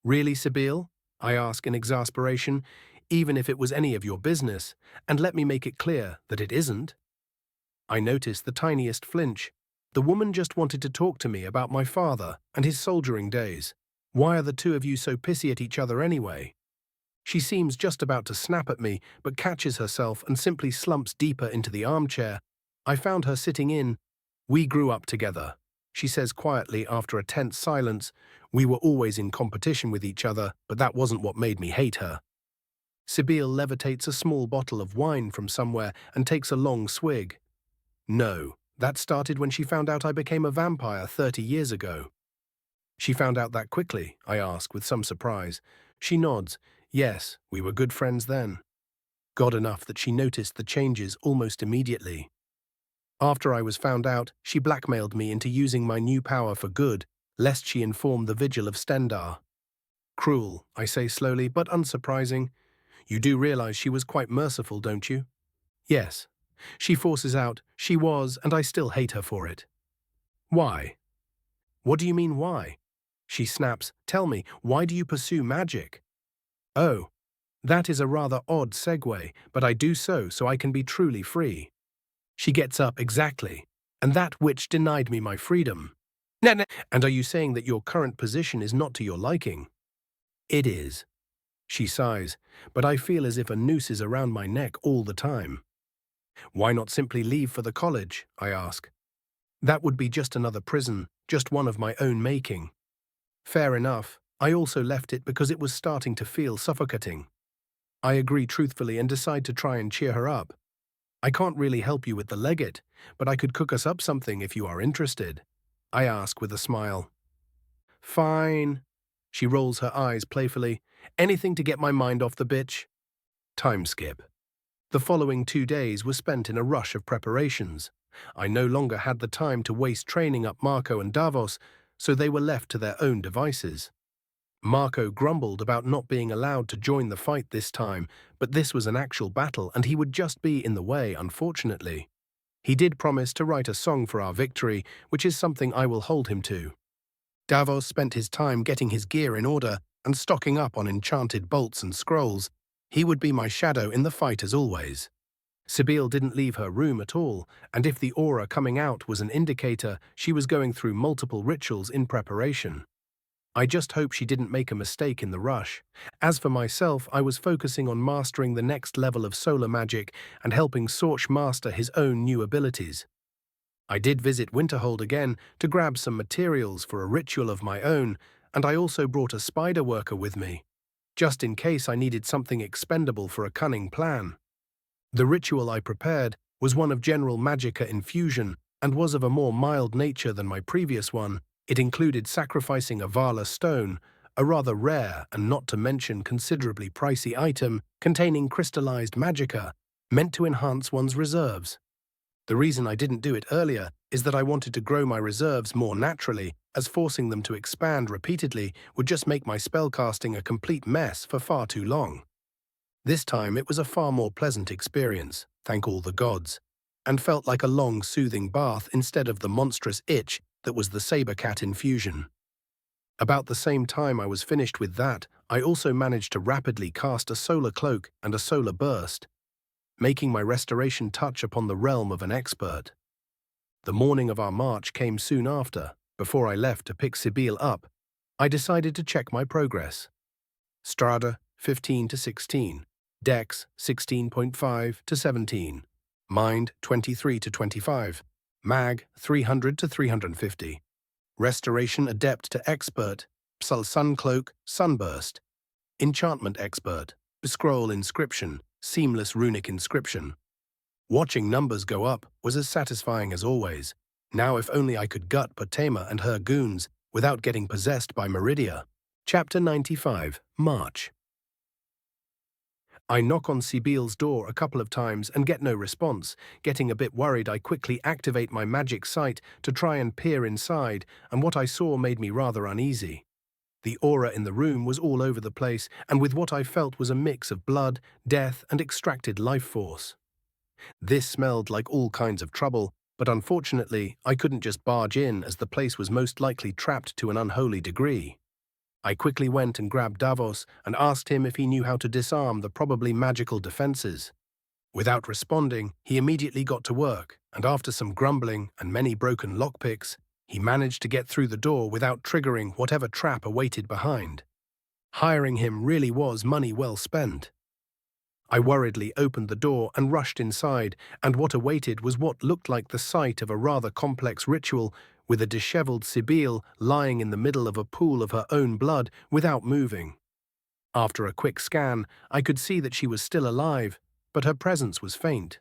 "Really, Sibyl?" I ask in exasperation, "even if it was any of your business, and let me make it clear that it isn't." I notice the tiniest flinch. The woman just wanted to talk to me about my father and his soldiering days. Why are the two of you so pissy at each other anyway? She seems just about to snap at me, but catches herself and simply slumps deeper into the armchair I found her sitting in. "We grew up together," she says quietly after a tense silence. "We were always in competition with each other, but that wasn't what made me hate her." Sibyl levitates a small bottle of wine from somewhere and takes a long swig. "No, that started when she found out I became a vampire 30 years ago." "She found out that quickly?" I ask with some surprise. She nods. "Yes, we were good friends then." God enough that she noticed the changes almost immediately. After I was found out, she blackmailed me into using my new power for good, lest she inform the Vigil of Stendar. "Cruel," I say slowly, "but unsurprising. You do realize she was quite merciful, don't you?" "Yes." She forces out, "She was, and I still hate her for it." "Why?" "What do you mean, why?" She snaps, "Tell me, why do you pursue magic?" "Oh, that is a rather odd segue, but I do so I can be truly free." She gets up. "Exactly. And that which denied me my freedom." "No, no." "And are you saying that your current position is not to your liking?" "It is." She sighs, but I feel as if a noose is around my neck all the time. Why not simply leave for the college? I ask. That would be just another prison, just one of my own making. Fair enough. I also left it because it was starting to feel suffocating. I agree truthfully and decide to try and cheer her up. I can't really help you with the legate, but I could cook us up something if you are interested. I ask with a smile. Fine. She rolls her eyes playfully. Anything to get my mind off the bitch. Time skip. The following 2 days were spent in a rush of preparations. I no longer had the time to waste training up Marco and Davos, so they were left to their own devices. Marco grumbled about not being allowed to join the fight this time, but this was an actual battle and he would just be in the way, unfortunately. He did promise to write a song for our victory, which is something I will hold him to. Davos spent his time getting his gear in order and stocking up on enchanted bolts and scrolls. He would be my shadow in the fight as always. Sibyl didn't leave her room at all, and if the aura coming out was an indicator, she was going through multiple rituals in preparation. I just hope she didn't make a mistake in the rush. As for myself, I was focusing on mastering the next level of solar magic and helping Sorch master his own new abilities. I did visit Winterhold again to grab some materials for a ritual of my own, and I also brought a spider worker with me, just in case I needed something expendable for a cunning plan. The ritual I prepared was one of general magicka infusion and was of a more mild nature than my previous one. It included sacrificing a Vala stone, a rather rare and not to mention considerably pricey item containing crystallized magicka, meant to enhance one's reserves. The reason I didn't do it earlier is that I wanted to grow my reserves more naturally, as forcing them to expand repeatedly would just make my spellcasting a complete mess for far too long. This time it was a far more pleasant experience, thank all the gods, and felt like a long soothing bath instead of the monstrous itch that was the saber-cat infusion. About the same time I was finished with that, I also managed to rapidly cast a solar cloak and a solar burst, making my restoration touch upon the realm of an expert. The morning of our march came soon after. Before I left to pick Sibyl up, I decided to check my progress. Strada 15 to 16, Dex 16.5 to 17, Mind 23 to 25, Mag 300 to 350, Restoration Adept to Expert, Psul Suncloak, Sunburst, Enchantment Expert, Scroll Inscription, Seamless Runic Inscription. Watching numbers go up was as satisfying as always. Now if only I could gut Potema and her goons without getting possessed by Meridia. Chapter 95, March. I knock on Sibyl's door a couple of times and get no response. Getting a bit worried, I quickly activate my magic sight to try and peer inside, and what I saw made me rather uneasy. The aura in the room was all over the place, and with what I felt was a mix of blood, death, and extracted life force. This smelled like all kinds of trouble, but unfortunately, I couldn't just barge in as the place was most likely trapped to an unholy degree. I quickly went and grabbed Davos and asked him if he knew how to disarm the probably magical defenses. Without responding, he immediately got to work, and after some grumbling and many broken lockpicks, he managed to get through the door without triggering whatever trap awaited behind. Hiring him really was money well spent. I worriedly opened the door and rushed inside, and what awaited was what looked like the sight of a rather complex ritual with a disheveled Sibyl lying in the middle of a pool of her own blood without moving. After a quick scan, I could see that she was still alive, but her presence was faint.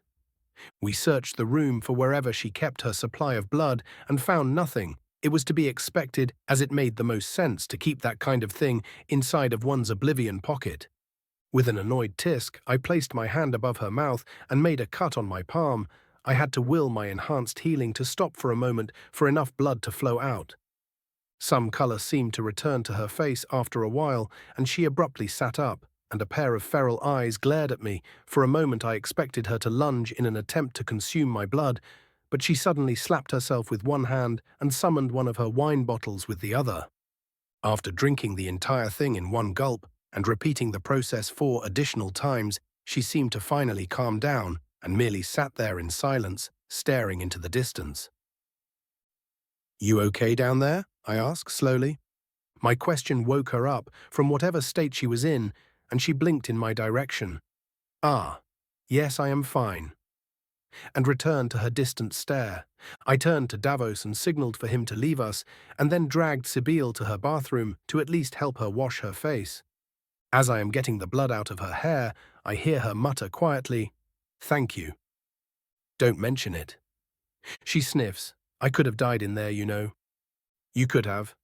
We searched the room for wherever she kept her supply of blood and found nothing. It was to be expected, as it made the most sense to keep that kind of thing inside of one's oblivion pocket. With an annoyed tisk, I placed my hand above her mouth and made a cut on my palm. I had to will my enhanced healing to stop for a moment for enough blood to flow out. Some color seemed to return to her face after a while, and she abruptly sat up, and a pair of feral eyes glared at me. For a moment I expected her to lunge in an attempt to consume my blood, but she suddenly slapped herself with one hand and summoned one of her wine bottles with the other. After drinking the entire thing in one gulp, and repeating the process 4 additional times, she seemed to finally calm down and merely sat there in silence, staring into the distance. "You okay down there?" I asked slowly. My question woke her up from whatever state she was in, and she blinked in my direction. Ah, yes, I am fine. And returned to her distant stare. I turned to Davos and signaled for him to leave us, and then dragged Sibyl to her bathroom to at least help her wash her face. As I am getting the blood out of her hair, I hear her mutter quietly, "Thank you. Don't mention it." She sniffs. "I could have died in there, you know." "You could have."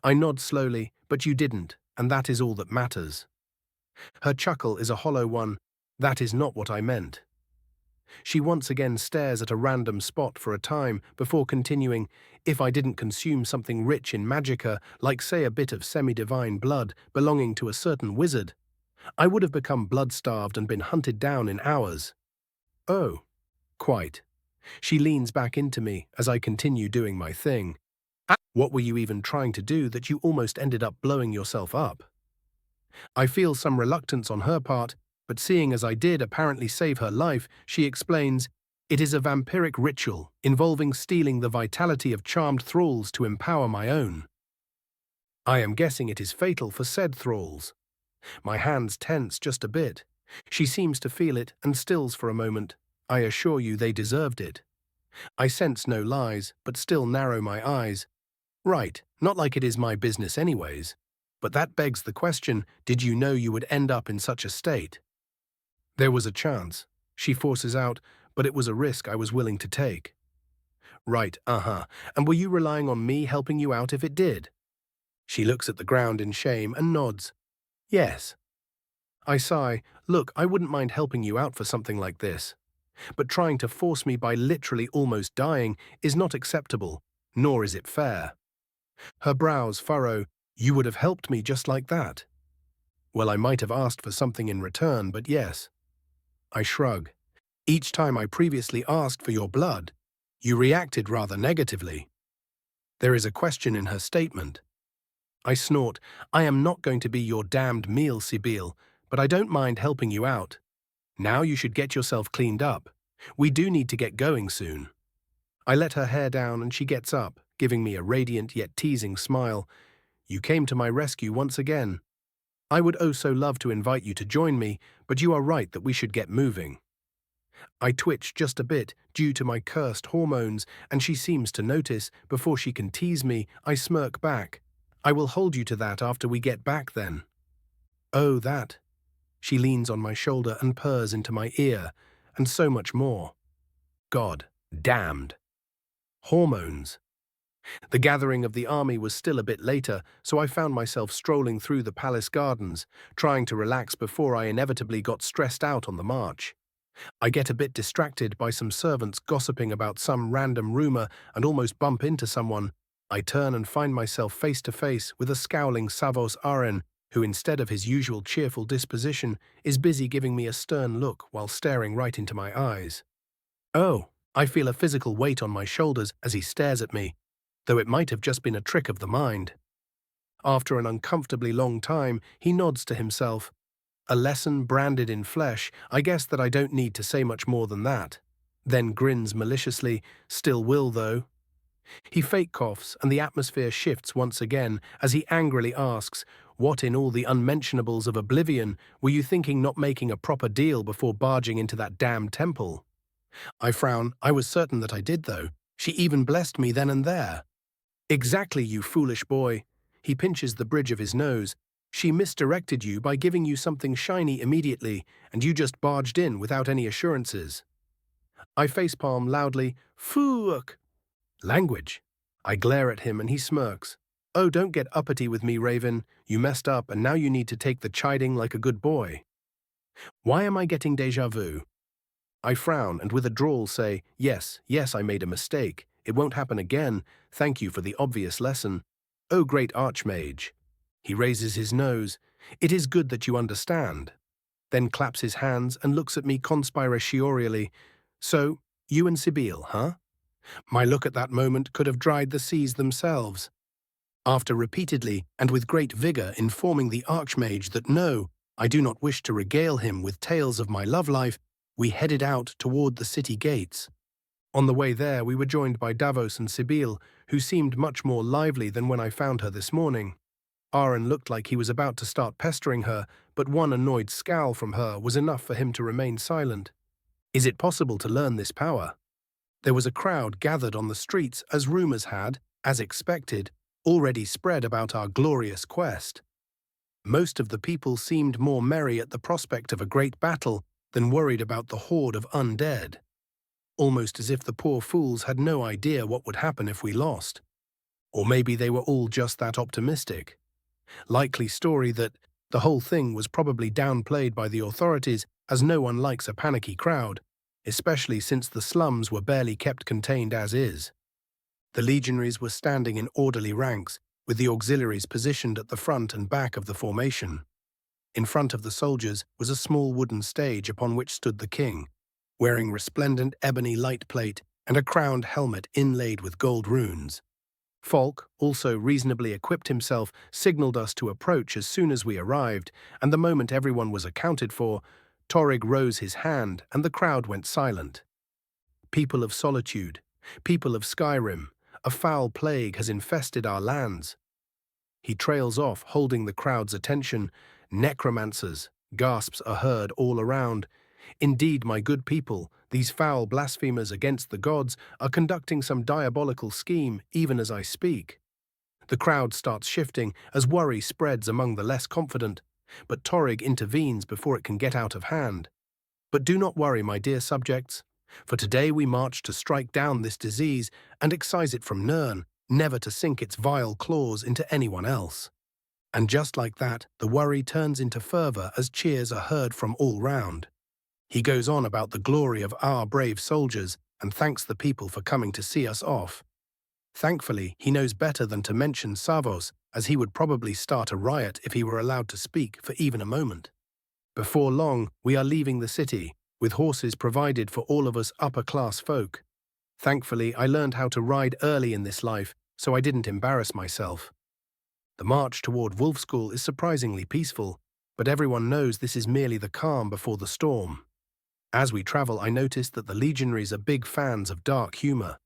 I nod slowly, "But you didn't, and that is all that matters." Her chuckle is a hollow one. "That is not what I meant." She once again stares at a random spot for a time before continuing, "If I didn't consume something rich in magicka, like say a bit of semi-divine blood belonging to a certain wizard, I would have become blood-starved and been hunted down in hours." "Oh, quite." She leans back into me as I continue doing my thing. "What were you even trying to do that you almost ended up blowing yourself up?" I feel some reluctance on her part, but seeing as I did apparently save her life, she explains, "It is a vampiric ritual involving stealing the vitality of charmed thralls to empower my own. I am guessing it is fatal for said thralls." My hands tense just a bit. She seems to feel it and stills for a moment. "I assure you they deserved it." I sense no lies, but still narrow my eyes. "Right, not like it is my business anyways. But that begs the question, did you know you would end up in such a state?" "There was a chance," she forces out, "but it was a risk I was willing to take." "Right, and were you relying on me helping you out if it did?" She looks at the ground in shame and nods. "Yes." I sigh. "Look, I wouldn't mind helping you out for something like this. But trying to force me by literally almost dying is not acceptable, nor is it fair." Her brows furrow. "You would have helped me just like that." "Well, I might have asked for something in return, but yes." I shrug. "Each time I previously asked for your blood, you reacted rather negatively." There is a question in her statement. I snort. "I am not going to be your damned meal, Sibyl, but I don't mind helping you out. Now you should get yourself cleaned up. We do need to get going soon." I let her hair down and she gets up, giving me a radiant yet teasing smile. "You came to my rescue once again. I would oh so love to invite you to join me, but you are right that we should get moving." I twitch just a bit due to my cursed hormones, and she seems to notice. Before she can tease me, I smirk back. "I will hold you to that after we get back then." "Oh, that." She leans on my shoulder and purrs into my ear, and so much more. God damned. Hormones. The gathering of the army was still a bit later, so I found myself strolling through the palace gardens, trying to relax before I inevitably got stressed out on the march. I get a bit distracted by some servants gossiping about some random rumor and almost bump into someone. I turn and find myself face to face with a scowling Savos Aren, who instead of his usual cheerful disposition is busy giving me a stern look while staring right into my eyes. Oh, I feel a physical weight on my shoulders as he stares at me, though it might have just been a trick of the mind. After an uncomfortably long time, he nods to himself. A lesson branded in flesh. I guess that I don't need to say much more than that. Then grins maliciously. "Still will, though." He fake coughs, and the atmosphere shifts once again as he angrily asks, "What in all the unmentionables of oblivion were you thinking not making a proper deal before barging into that damned temple?" I frown. "I was certain that I did, though. She even blessed me then and there." "Exactly, you foolish boy." He pinches the bridge of his nose. "She misdirected you by giving you something shiny immediately, and you just barged in without any assurances." I facepalm loudly. "Fuck." Language. I glare at him and he smirks. "Oh, don't get uppity with me, Raven. You messed up and now you need to take the chiding like a good boy." Why am I getting déjà vu? I frown and with a drawl say, yes, I made a mistake. It won't happen again. Thank you for the obvious lesson." "Oh, great archmage." He raises his nose. "It is good that you understand." Then claps his hands and looks at me conspiratorially. "So, you and Sibyl, huh?" My look at that moment could have dried the seas themselves. After repeatedly and with great vigor informing the Archmage that no, I do not wish to regale him with tales of my love life, we headed out toward the city gates. On the way there, we were joined by Davos and Sibyl, who seemed much more lively than when I found her this morning. Aaron looked like he was about to start pestering her, but one annoyed scowl from her was enough for him to remain silent. Is it possible to learn this power? There was a crowd gathered on the streets as rumors had, as expected, already spread about our glorious quest. Most of the people seemed more merry at the prospect of a great battle than worried about the horde of undead. Almost as if the poor fools had no idea what would happen if we lost. Or maybe they were all just that optimistic. Likely story that the whole thing was probably downplayed by the authorities, as no one likes a panicky crowd, especially since the slums were barely kept contained as is. The legionaries were standing in orderly ranks, with the auxiliaries positioned at the front and back of the formation. In front of the soldiers was a small wooden stage upon which stood the king, wearing resplendent ebony light plate and a crowned helmet inlaid with gold runes. Falk, also reasonably equipped himself, signaled us to approach as soon as we arrived, and the moment everyone was accounted for, Torrig rose his hand and the crowd went silent. People of solitude, people of Skyrim, a foul plague has infested our lands. He trails off, holding the crowd's attention. Necromancers, gasps are heard all around. Indeed, my good people, these foul blasphemers against the gods are conducting some diabolical scheme even as I speak. The crowd starts shifting as worry spreads among the less confident, but Torrig intervenes before it can get out of hand. But do not worry, my dear subjects, for today we march to strike down this disease and excise it from Nirn, never to sink its vile claws into anyone else. And just like that, the worry turns into fervor as cheers are heard from all round. He goes on about the glory of our brave soldiers and thanks the people for coming to see us off. Thankfully, he knows better than to mention Savos, as he would probably start a riot if he were allowed to speak for even a moment. Before long, we are leaving the city, with horses provided for all of us upper-class folk. Thankfully, I learned how to ride early in this life, so I didn't embarrass myself. The march toward Wolf School is surprisingly peaceful, but everyone knows this is merely the calm before the storm. As we travel, I noticed that the legionaries are big fans of dark humor.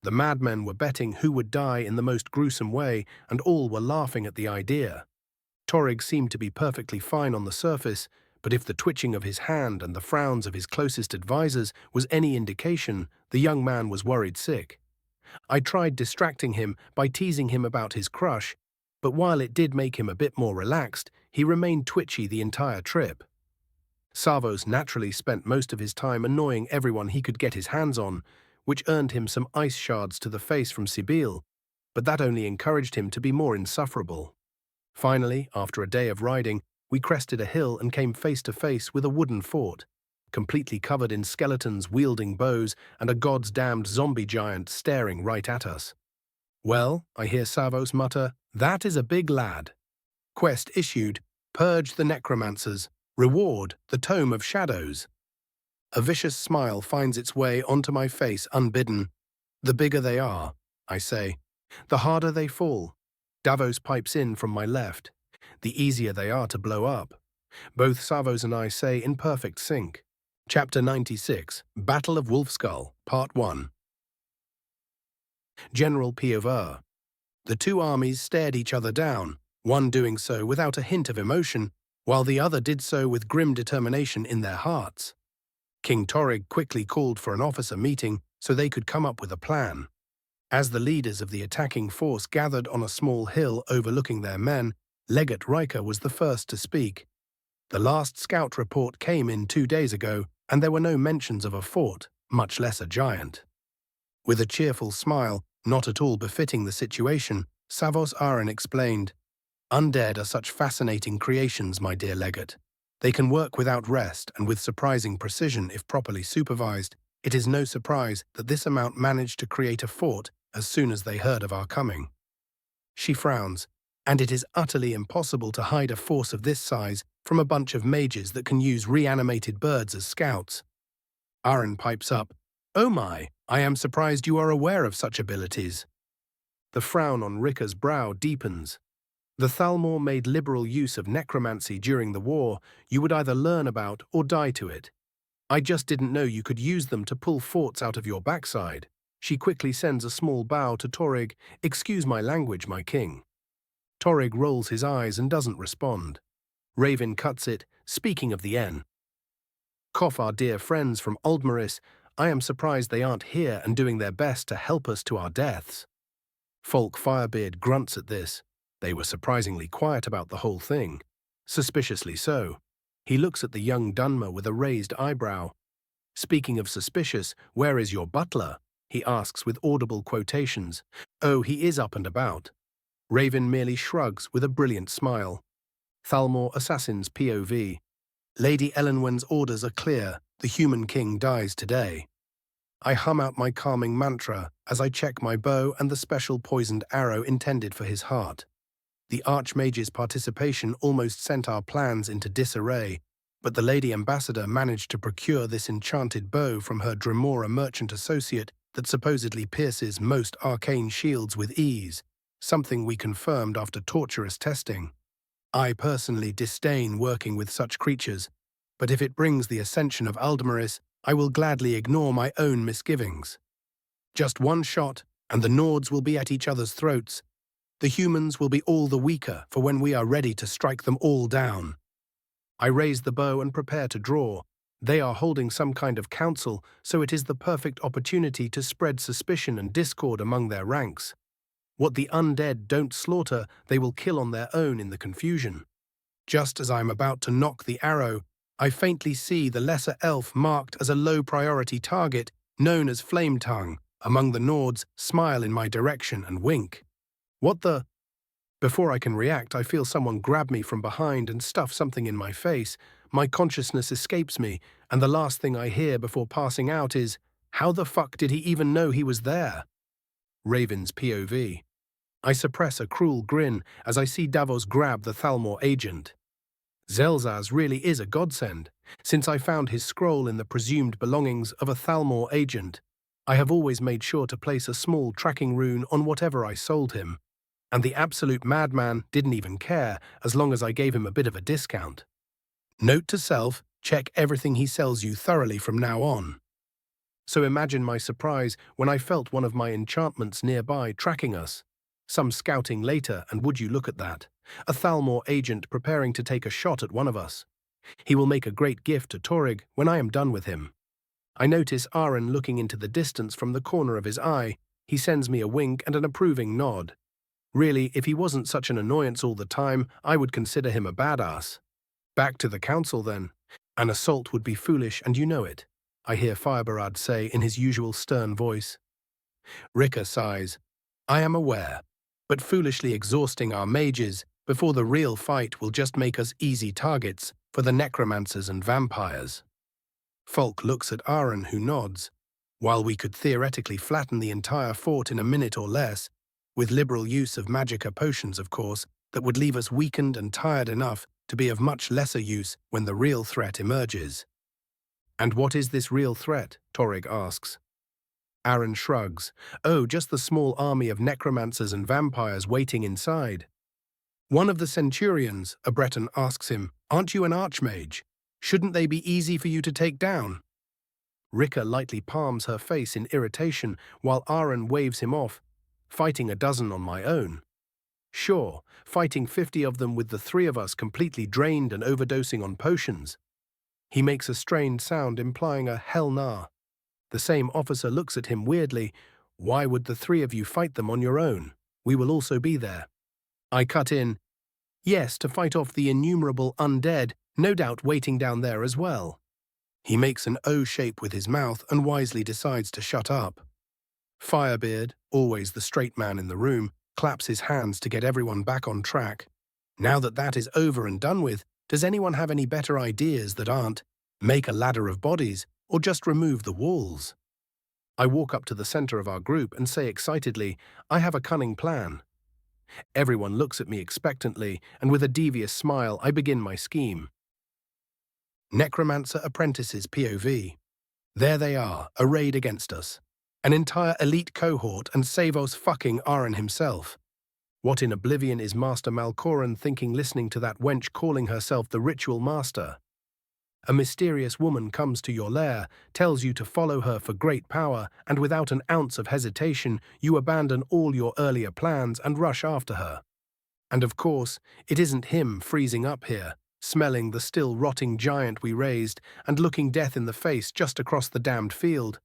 The madmen were betting who would die in the most gruesome way, and all were laughing at the idea. Torrig seemed to be perfectly fine on the surface, but if the twitching of his hand and the frowns of his closest advisors was any indication, the young man was worried sick. I tried distracting him by teasing him about his crush, but while it did make him a bit more relaxed, he remained twitchy the entire trip. Savos naturally spent most of his time annoying everyone he could get his hands on, which earned him some ice shards to the face from Sibyl, but that only encouraged him to be more insufferable. Finally, after a day of riding, we crested a hill and came face to face with a wooden fort, completely covered in skeletons wielding bows and a god's-damned zombie giant staring right at us. Well, I hear Savos mutter, that is a big lad. Quest issued, purge the necromancers, reward the Tome of Shadows. A vicious smile finds its way onto my face unbidden. The bigger they are, I say, the harder they fall. Davos pipes in from my left. The easier they are to blow up. Both Savos and I say in perfect sync. Chapter 96, Battle of Wolfskull, Part 1. General POV. The two armies stared each other down, one doing so without a hint of emotion, while the other did so with grim determination in their hearts. King Torrig quickly called for an officer meeting so they could come up with a plan. As the leaders of the attacking force gathered on a small hill overlooking their men, Legate Riker was the first to speak. The last scout report came in 2 days ago, and there were no mentions of a fort, much less a giant. With a cheerful smile, not at all befitting the situation, Savos Aaron explained, "Undead are such fascinating creations, my dear Legate. They can work without rest and with surprising precision if properly supervised. It is no surprise that this amount managed to create a fort as soon as they heard of our coming." She frowns, and it is utterly impossible to hide a force of this size from a bunch of mages that can use reanimated birds as scouts. Aaron pipes up, "Oh my, I am surprised you are aware of such abilities." The frown on Ricker's brow deepens. The Thalmor made liberal use of necromancy during the war. You would either learn about or die to it. I just didn't know you could use them to pull forts out of your backside. She quickly sends a small bow to Torrig. "Excuse my language, my king." Torrig rolls his eyes and doesn't respond. Raven cuts it, speaking of the N. Cough, our dear friends from Aldmaris, I am surprised they aren't here and doing their best to help us to our deaths. Folk Firebeard grunts at this. They were surprisingly quiet about the whole thing. Suspiciously so. He looks at the young Dunmer with a raised eyebrow. Speaking of suspicious, where is your butler? He asks with audible quotations. Oh, he is up and about. Raven merely shrugs with a brilliant smile. Thalmor Assassin's POV. Lady Elenwen's orders are clear. The human king dies today. I hum out my calming mantra as I check my bow and the special poisoned arrow intended for his heart. The Archmage's participation almost sent our plans into disarray, but the Lady Ambassador managed to procure this enchanted bow from her Dremora merchant associate that supposedly pierces most arcane shields with ease, something we confirmed after torturous testing. I personally disdain working with such creatures, but if it brings the ascension of Aldmaris, I will gladly ignore my own misgivings. Just one shot, and the Nords will be at each other's throats. The humans will be all the weaker for when we are ready to strike them all down. I raise the bow and prepare to draw. They are holding some kind of council, so it is the perfect opportunity to spread suspicion and discord among their ranks. What the undead don't slaughter, they will kill on their own in the confusion. Just as I am about to nock the arrow, I faintly see the lesser elf marked as a low-priority target, known as Flame Tongue, among the Nords, smile in my direction and wink. What the? Before I can react, I feel someone grab me from behind and stuff something in my face. My consciousness escapes me, and the last thing I hear before passing out is, how the fuck did he even know he was there? Raven's POV. I suppress a cruel grin as I see Davos grab the Thalmor agent. Zelzaz really is a godsend. Since I found his scroll in the presumed belongings of a Thalmor agent, I have always made sure to place a small tracking rune on whatever I sold him, and the absolute madman didn't even care as long as I gave him a bit of a discount. Note to self, check everything he sells you thoroughly from now on. So imagine my surprise when I felt one of my enchantments nearby tracking us. Some scouting later, and would you look at that, a Thalmor agent preparing to take a shot at one of us. He will make a great gift to Torrig when I am done with him. I notice Aaron looking into the distance from the corner of his eye. He sends me a wink and an approving nod. Really, if he wasn't such an annoyance all the time, I would consider him a badass. Back to the council then. An assault would be foolish, and you know it, I hear Firebarad say in his usual stern voice. Rika sighs. I am aware, but foolishly exhausting our mages before the real fight will just make us easy targets for the necromancers and vampires. Falk looks at Aaron, who nods. While we could theoretically flatten the entire fort in a minute or less, with liberal use of magicka potions, of course, that would leave us weakened and tired enough to be of much lesser use when the real threat emerges. And what is this real threat? Torrig asks. Aaron shrugs. Oh, just the small army of necromancers and vampires waiting inside. One of the centurions, a Breton, asks him, aren't you an archmage? Shouldn't they be easy for you to take down? Rika lightly palms her face in irritation while Aaron waves him off, fighting a dozen on my own. Sure, fighting 50 of them with the three of us completely drained and overdosing on potions. He makes a strained sound implying a hell nah. The same officer looks at him weirdly. Why would the three of you fight them on your own? We will also be there. I cut in. Yes, to fight off the innumerable undead, no doubt waiting down there as well. He makes an O shape with his mouth and wisely decides to shut up. Firebeard, always the straight man in the room, claps his hands to get everyone back on track. Now that that is over and done with, does anyone have any better ideas that aren't make a ladder of bodies or just remove the walls? I walk up to the center of our group and say excitedly, I have a cunning plan. Everyone looks at me expectantly, and with a devious smile, I begin my scheme. Necromancer apprentices POV. There they are, arrayed against us. An entire elite cohort and Savos fucking Aaron himself. What in oblivion is Master Malkoran thinking listening to that wench calling herself the ritual master? A mysterious woman comes to your lair, tells you to follow her for great power, and without an ounce of hesitation, you abandon all your earlier plans and rush after her. And of course, it isn't him freezing up here, smelling the still rotting giant we raised and looking death in the face just across the damned field.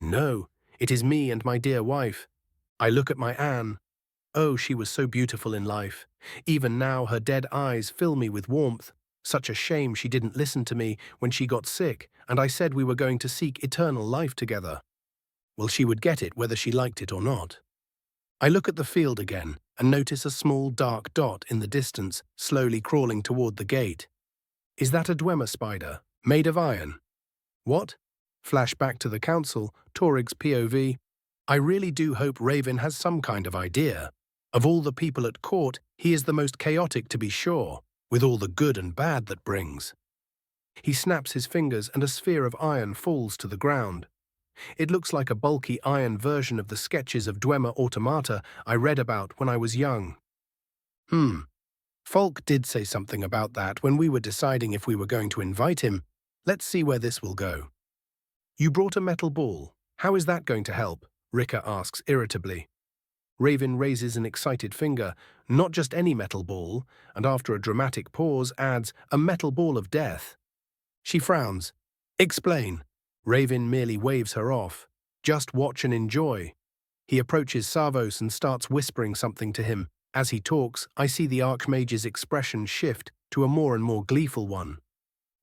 No, it is me and my dear wife. I look at my Anne. Oh, she was so beautiful in life. Even now her dead eyes fill me with warmth. Such a shame she didn't listen to me when she got sick and I said we were going to seek eternal life together. Well, she would get it whether she liked it or not. I look at the field again and notice a small dark dot in the distance slowly crawling toward the gate. Is that a Dwemer spider, made of iron? What? Flash back to the council, Torig's POV. I really do hope Raven has some kind of idea. Of all the people at court, he is the most chaotic to be sure, with all the good and bad that brings. He snaps his fingers and a sphere of iron falls to the ground. It looks like a bulky iron version of the sketches of Dwemer automata I read about when I was young. Falk did say something about that when we were deciding if we were going to invite him. Let's see where this will go. You brought a metal ball. How is that going to help? Rika asks irritably. Raven raises an excited finger, not just any metal ball, and after a dramatic pause adds, a metal ball of death. She frowns. Explain. Raven merely waves her off. Just watch and enjoy. He approaches Savos and starts whispering something to him. As he talks, I see the Archmage's expression shift to a more and more gleeful one.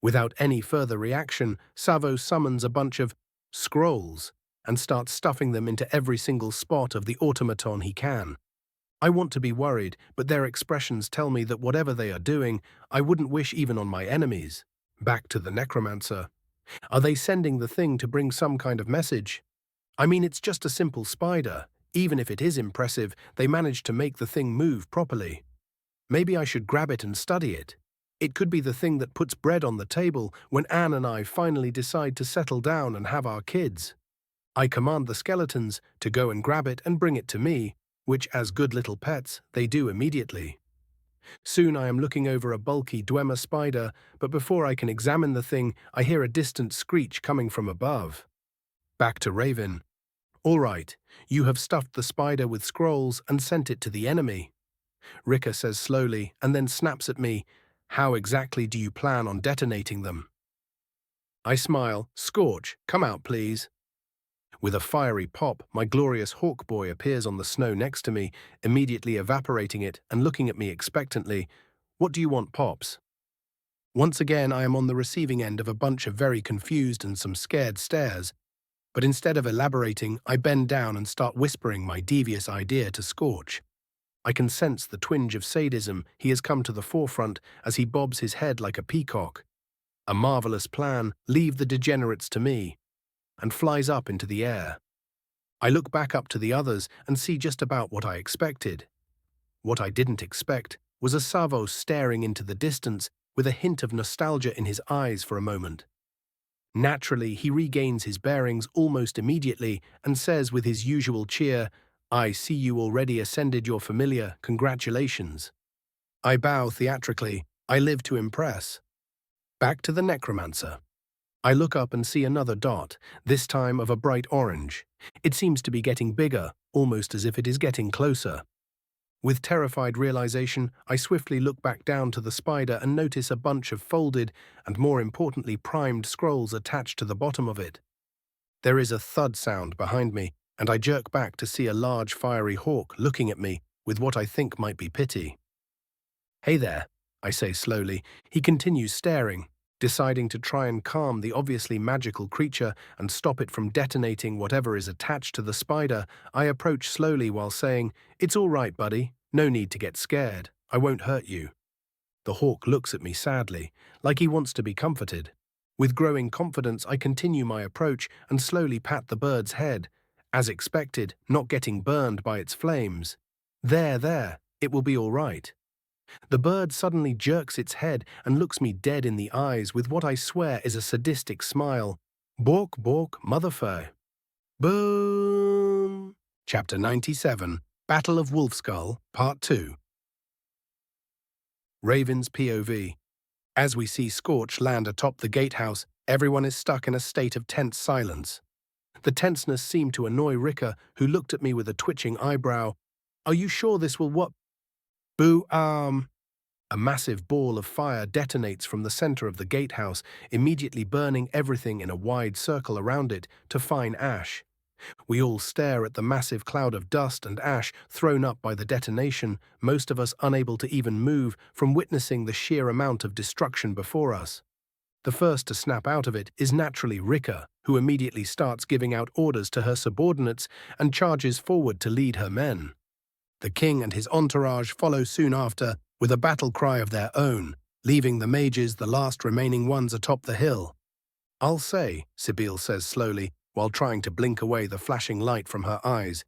Without any further reaction, Savos summons a bunch of scrolls and starts stuffing them into every single spot of the automaton he can. I want to be worried, but their expressions tell me that whatever they are doing, I wouldn't wish even on my enemies. Back to the necromancer. Are they sending the thing to bring some kind of message? I mean, it's just a simple spider. Even if it is impressive, they managed to make the thing move properly. Maybe I should grab it and study it. It could be the thing that puts bread on the table when Anne and I finally decide to settle down and have our kids. I command the skeletons to go and grab it and bring it to me, which, as good little pets, they do immediately. Soon I am looking over a bulky Dwemer spider, but before I can examine the thing, I hear a distant screech coming from above. Back to Raven. All right, you have stuffed the spider with scrolls and sent it to the enemy. Rika says slowly and then snaps at me. How exactly do you plan on detonating them? I smile. Scorch, come out please. With a fiery pop, my glorious hawk boy appears on the snow next to me, immediately evaporating it and looking at me expectantly. What do you want, Pops? Once again, I am on the receiving end of a bunch of very confused and some scared stares, but instead of elaborating, I bend down and start whispering my devious idea to Scorch. I can sense the twinge of sadism he has come to the forefront as he bobs his head like a peacock. A marvelous plan, leave the degenerates to me, and flies up into the air. I look back up to the others and see just about what I expected. What I didn't expect was a Savos staring into the distance with a hint of nostalgia in his eyes for a moment. Naturally, he regains his bearings almost immediately and says with his usual cheer, I see you already ascended your familiar, congratulations. I bow theatrically. I live to impress. Back to the necromancer. I look up and see another dot, this time of a bright orange. It seems to be getting bigger, almost as if it is getting closer. With terrified realization, I swiftly look back down to the spider and notice a bunch of folded and, more importantly, primed scrolls attached to the bottom of it. There is a thud sound behind me, and I jerk back to see a large fiery hawk looking at me with what I think might be pity. Hey there, I say slowly. He continues staring. Deciding to try and calm the obviously magical creature and stop it from detonating whatever is attached to the spider, I approach slowly while saying, It's all right, buddy. No need to get scared. I won't hurt you. The hawk looks at me sadly, like he wants to be comforted. With growing confidence, I continue my approach and slowly pat the bird's head. As expected, not getting burned by its flames. There, it will be all right. The bird suddenly jerks its head and looks me dead in the eyes with what I swear is a sadistic smile. Bork, motherfucker. Boom! Chapter 97, Battle of Wolfskull, Part 2. Raven's POV. As we see Scorch land atop the gatehouse, everyone is stuck in a state of tense silence. The tenseness seemed to annoy Rika, who looked at me with a twitching eyebrow. Are you sure this will what? Boo, A massive ball of fire detonates from the center of the gatehouse, immediately burning everything in a wide circle around it to fine ash. We all stare at the massive cloud of dust and ash thrown up by the detonation, most of us unable to even move from witnessing the sheer amount of destruction before us. The first to snap out of it is naturally Rika, who immediately starts giving out orders to her subordinates and charges forward to lead her men. The king and his entourage follow soon after with a battle cry of their own, leaving the mages the last remaining ones atop the hill. "I'll say," Sibyl says slowly, while trying to blink away the flashing light from her eyes,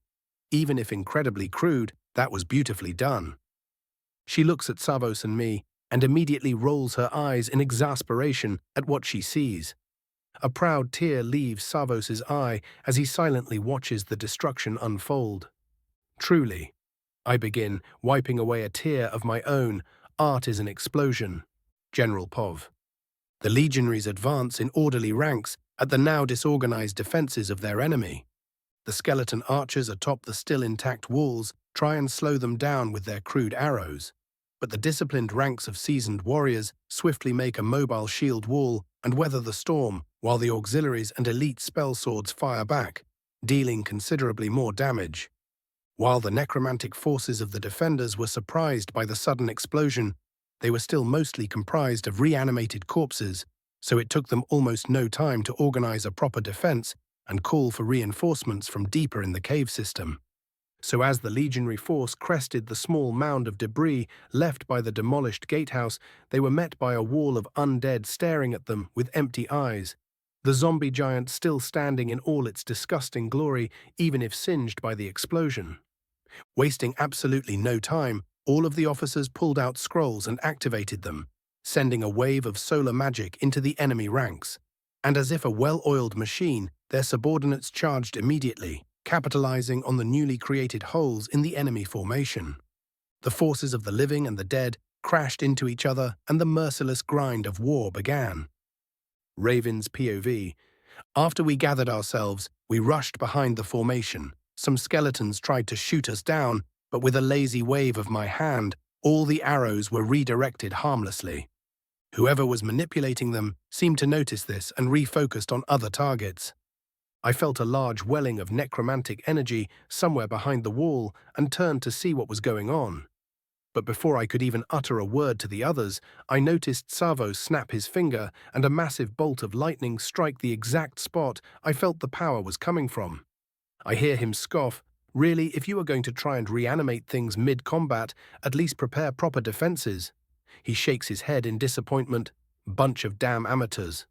"even if incredibly crude, that was beautifully done." She looks at Savos and me, and immediately rolls her eyes in exasperation at what she sees. A proud tear leaves Savos's eye as he silently watches the destruction unfold. "Truly," I begin, wiping away a tear of my own, "art is an explosion." General Pov. The legionaries advance in orderly ranks at the now disorganized defenses of their enemy. The skeleton archers atop the still intact walls try and slow them down with their crude arrows. But the disciplined ranks of seasoned warriors swiftly make a mobile shield wall and weather the storm, while the auxiliaries and elite spell swords fire back, dealing considerably more damage. While the necromantic forces of the defenders were surprised by the sudden explosion, they were still mostly comprised of reanimated corpses, so it took them almost no time to organize a proper defense and call for reinforcements from deeper in the cave system. So as the legionary force crested the small mound of debris left by the demolished gatehouse, they were met by a wall of undead staring at them with empty eyes, the zombie giant still standing in all its disgusting glory, even if singed by the explosion. Wasting absolutely no time, all of the officers pulled out scrolls and activated them, sending a wave of solar magic into the enemy ranks. And as if a well-oiled machine, their subordinates charged immediately, capitalizing on the newly created holes in the enemy formation. The forces of the living and the dead crashed into each other, and the merciless grind of war began. Raven's POV. After we gathered ourselves, we rushed behind the formation. Some skeletons tried to shoot us down, but with a lazy wave of my hand, all the arrows were redirected harmlessly. Whoever was manipulating them seemed to notice this and refocused on other targets. I felt a large welling of necromantic energy somewhere behind the wall and turned to see what was going on. But before I could even utter a word to the others, I noticed Savos snap his finger and a massive bolt of lightning strike the exact spot I felt the power was coming from. I hear him scoff, "Really, if you are going to try and reanimate things mid-combat, at least prepare proper defenses." He shakes his head in disappointment. "Bunch of damn amateurs."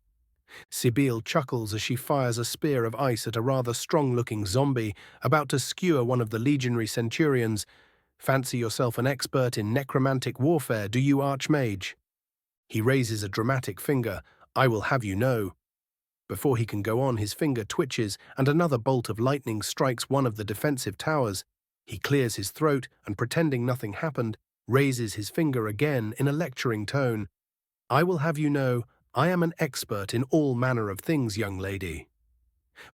Sibyl chuckles as she fires a spear of ice at a rather strong-looking zombie about to skewer one of the legionary centurions. "Fancy yourself an expert in necromantic warfare, do you, Archmage?" He raises a dramatic finger. "I will have you know." Before he can go on, his finger twitches and another bolt of lightning strikes one of the defensive towers. He clears his throat and, pretending nothing happened, raises his finger again in a lecturing tone. "I will have you know, I am an expert in all manner of things, young lady."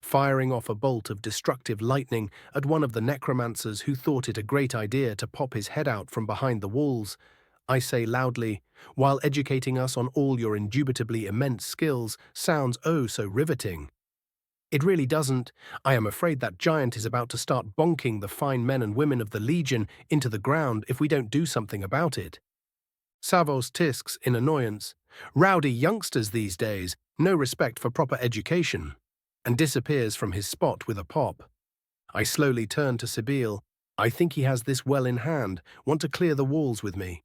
Firing off a bolt of destructive lightning at one of the necromancers who thought it a great idea to pop his head out from behind the walls, I say loudly, "While educating us on all your indubitably immense skills sounds oh so riveting." It really doesn't. I am afraid that giant is about to start bonking the fine men and women of the Legion into the ground if we don't do something about it. Savos tisks in annoyance. "Rowdy youngsters these days, no respect for proper education," and disappears from his spot with a pop. I slowly turn to Sibyl. "I think he has this well in hand. Want to clear the walls with me?"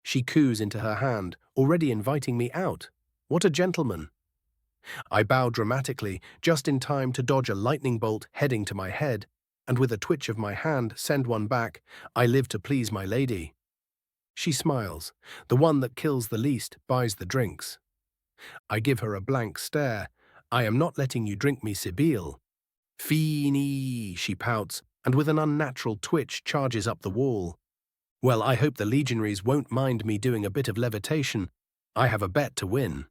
She coos into her hand, already inviting me out. What a gentleman. I bow dramatically, just in time to dodge a lightning bolt heading to my head, and with a twitch of my hand send one back. I live to please my lady. She smiles. The one that kills the least buys the drinks. I give her a blank stare. "I am not letting you drink me, Sibyl." "Feeny," she pouts, and with an unnatural twitch charges up the wall. "Well, I hope the legionaries won't mind me doing a bit of levitation. I have a bet to win."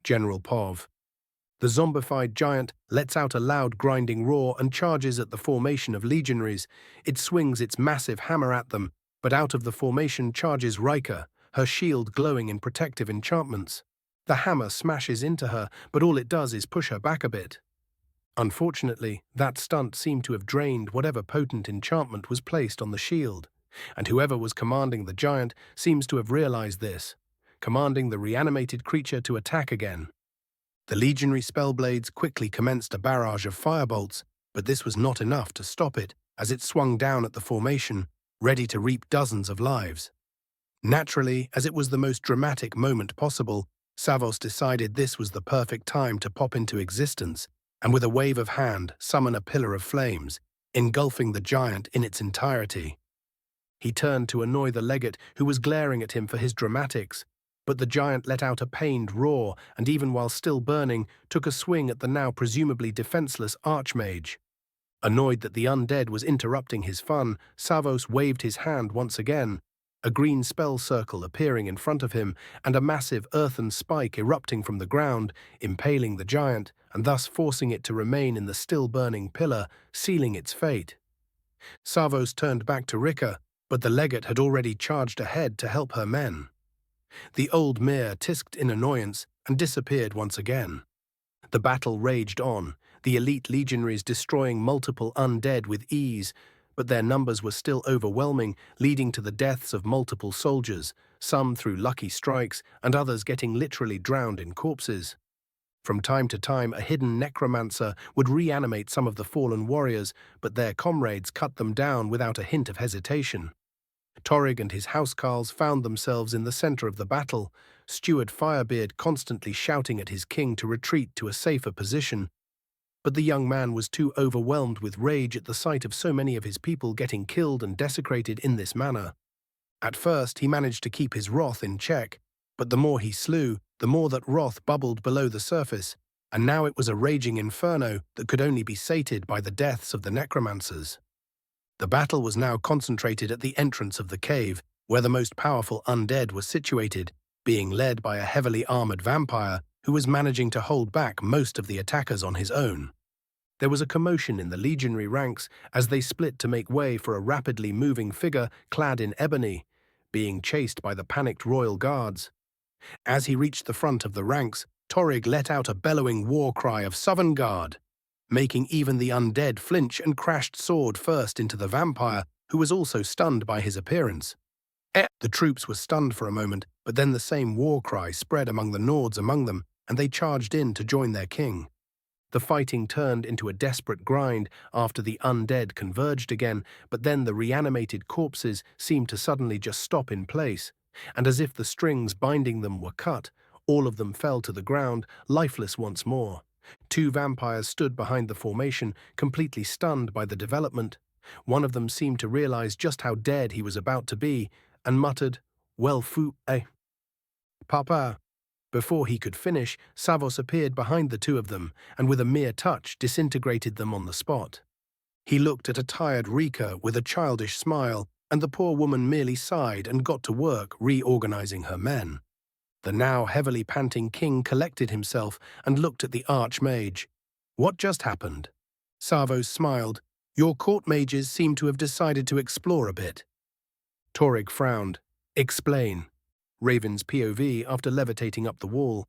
General Pov. The zombified giant lets out a loud grinding roar and charges at the formation of legionaries. It swings its massive hammer at them, But out of the formation charges Rika, her shield glowing in protective enchantments. The hammer smashes into her, but all it does is push her back a bit. Unfortunately, that stunt seemed to have drained whatever potent enchantment was placed on the shield, and whoever was commanding the giant seems to have realized this, commanding the reanimated creature to attack again. The legionary spellblades quickly commenced a barrage of firebolts, but this was not enough to stop it as it swung down at the formation, ready to reap dozens of lives. Naturally, as it was the most dramatic moment possible, Savos decided this was the perfect time to pop into existence and with a wave of hand summon a pillar of flames, engulfing the giant in its entirety. He turned to annoy the legate who was glaring at him for his dramatics, but the giant let out a pained roar and even while still burning, took a swing at the now presumably defenseless archmage. Annoyed that the undead was interrupting his fun, Savos waved his hand once again, a green spell circle appearing in front of him and a massive earthen spike erupting from the ground, impaling the giant and thus forcing it to remain in the still-burning pillar, sealing its fate. Savos turned back to Rika, but the legate had already charged ahead to help her men. The old mare tisked in annoyance and disappeared once again. The battle raged on, the elite legionaries destroying multiple undead with ease, but their numbers were still overwhelming, leading to the deaths of multiple soldiers, some through lucky strikes and others getting literally drowned in corpses. From time to time, a hidden necromancer would reanimate some of the fallen warriors, but their comrades cut them down without a hint of hesitation. Torrig and his housecarls found themselves in the center of the battle, Steward Firebeard constantly shouting at his king to retreat to a safer position. But the young man was too overwhelmed with rage at the sight of so many of his people getting killed and desecrated in this manner. At first, he managed to keep his wrath in check, but the more he slew, the more that wrath bubbled below the surface, and now it was a raging inferno that could only be sated by the deaths of the necromancers. The battle was now concentrated at the entrance of the cave, where the most powerful undead was situated, being led by a heavily armored vampire who was managing to hold back most of the attackers on his own. There was a commotion in the legionary ranks as they split to make way for a rapidly moving figure clad in ebony, being chased by the panicked royal guards. As he reached the front of the ranks, Torrig let out a bellowing war cry of Southern Guard, making even the undead flinch and crashed sword first into the vampire, who was also stunned by his appearance. The troops were stunned for a moment, but then the same war cry spread among the Nords among them, and they charged in to join their king. The fighting turned into a desperate grind after the undead converged again, but then the reanimated corpses seemed to suddenly just stop in place, and as if the strings binding them were cut, all of them fell to the ground, lifeless once more. Two vampires stood behind the formation, completely stunned by the development. One of them seemed to realize just how dead he was about to be, and muttered, "Well, Papa." Before he could finish, Savos appeared behind the two of them, and with a mere touch disintegrated them on the spot. He looked at a tired Rika with a childish smile, and the poor woman merely sighed and got to work reorganizing her men. The now heavily panting king collected himself and looked at the archmage. "What just happened?" Savos smiled. "Your court mages seem to have decided to explore a bit." Torrig frowned. "Explain." Raven's POV after levitating up the wall.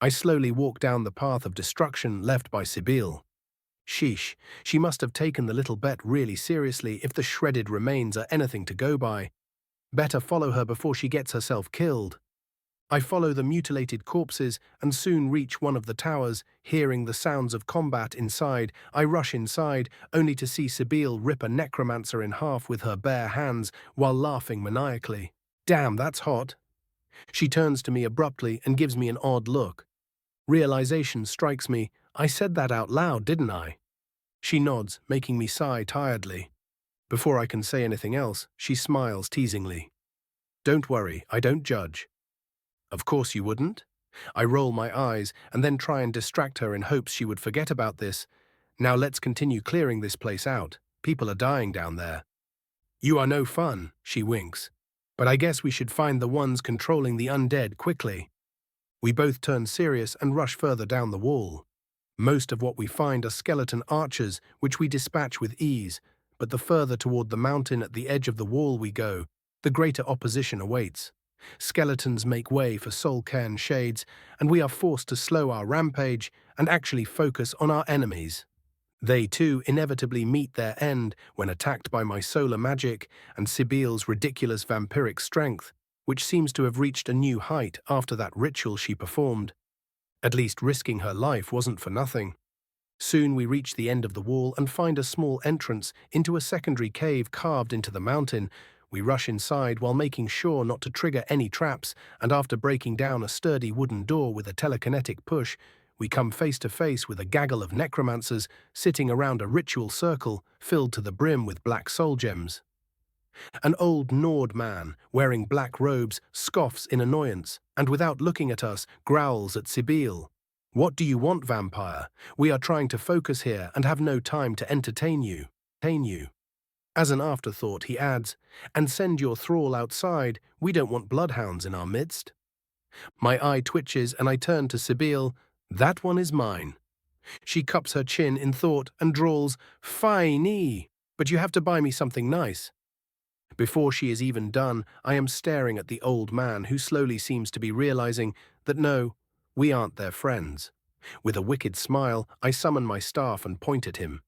"I slowly walked down the path of destruction left by Sibyl. Sheesh, she must have taken the little bet really seriously if the shredded remains are anything to go by. Better follow her before she gets herself killed. I follow the mutilated corpses and soon reach one of the towers. Hearing the sounds of combat inside, I rush inside, only to see Sibyl rip a necromancer in half with her bare hands while laughing maniacally. Damn, that's hot. She turns to me abruptly and gives me an odd look. Realization strikes me. I said that out loud, didn't I? She nods, making me sigh tiredly. Before I can say anything else, she smiles teasingly. Don't worry, I don't judge. Of course you wouldn't? I roll my eyes and then try and distract her in hopes she would forget about this. Now let's continue clearing this place out. People are dying down there. You are no fun, she winks. But I guess we should find the ones controlling the undead quickly. We both turn serious and rush further down the wall. Most of what we find are skeleton archers, which we dispatch with ease, but the further toward the mountain at the edge of the wall we go, The greater opposition awaits. Skeletons make way for soul-cairn shades, and we are forced to slow our rampage and actually focus on our enemies. They too inevitably meet their end when attacked by my solar magic and Sibyl's ridiculous vampiric strength, which seems to have reached a new height after that ritual she performed. At least risking her life wasn't for nothing. Soon we reach the end of the wall and find a small entrance into a secondary cave carved into the mountain. We rush inside while making sure not to trigger any traps, and after breaking down a sturdy wooden door with a telekinetic push, we come face to face with a gaggle of necromancers sitting around a ritual circle filled to the brim with black soul gems. An old Nord man, wearing black robes, scoffs in annoyance, and without looking at us, growls at Sibyl. "What do you want, vampire? We are trying to focus here and have no time to entertain you. As an afterthought, he adds, "And send your thrall outside. We don't want bloodhounds in our midst." My eye twitches and I turn to Sibyl. "That one is mine." She cups her chin in thought and drawls, "Fine, but you have to buy me something nice." Before she is even done, I am staring at the old man who slowly seems to be realizing that no, we aren't their friends. With a wicked smile, I summon my staff and point at him.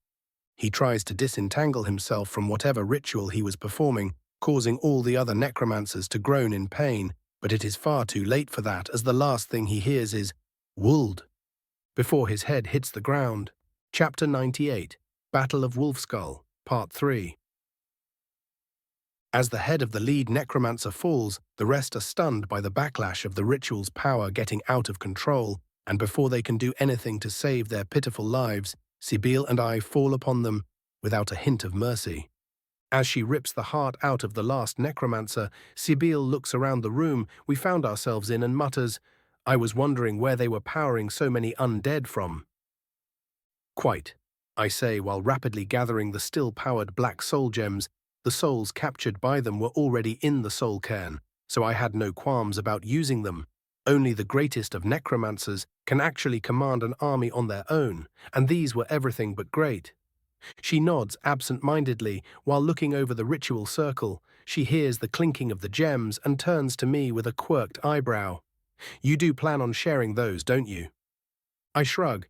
He tries to disentangle himself from whatever ritual he was performing, causing all the other necromancers to groan in pain, but it is far too late for that, as the last thing he hears is, "Wold," before his head hits the ground. Chapter 98, Battle of Wolfskull, Part 3. As the head of the lead necromancer falls, the rest are stunned by the backlash of the ritual's power getting out of control, and before they can do anything to save their pitiful lives, Sibyl and I fall upon them without a hint of mercy. As she rips the heart out of the last necromancer, Sibyl looks around the room we found ourselves in and mutters, "I was wondering where they were powering so many undead from." "Quite," I say while rapidly gathering the still-powered black soul gems. The souls captured by them were already in the soul cairn, so I had no qualms about using them. Only the greatest of necromancers can actually command an army on their own, and these were everything but great. She nods absent-mindedly while looking over the ritual circle. She hears the clinking of the gems and turns to me with a quirked eyebrow. "You do plan on sharing those, don't you?" I shrug.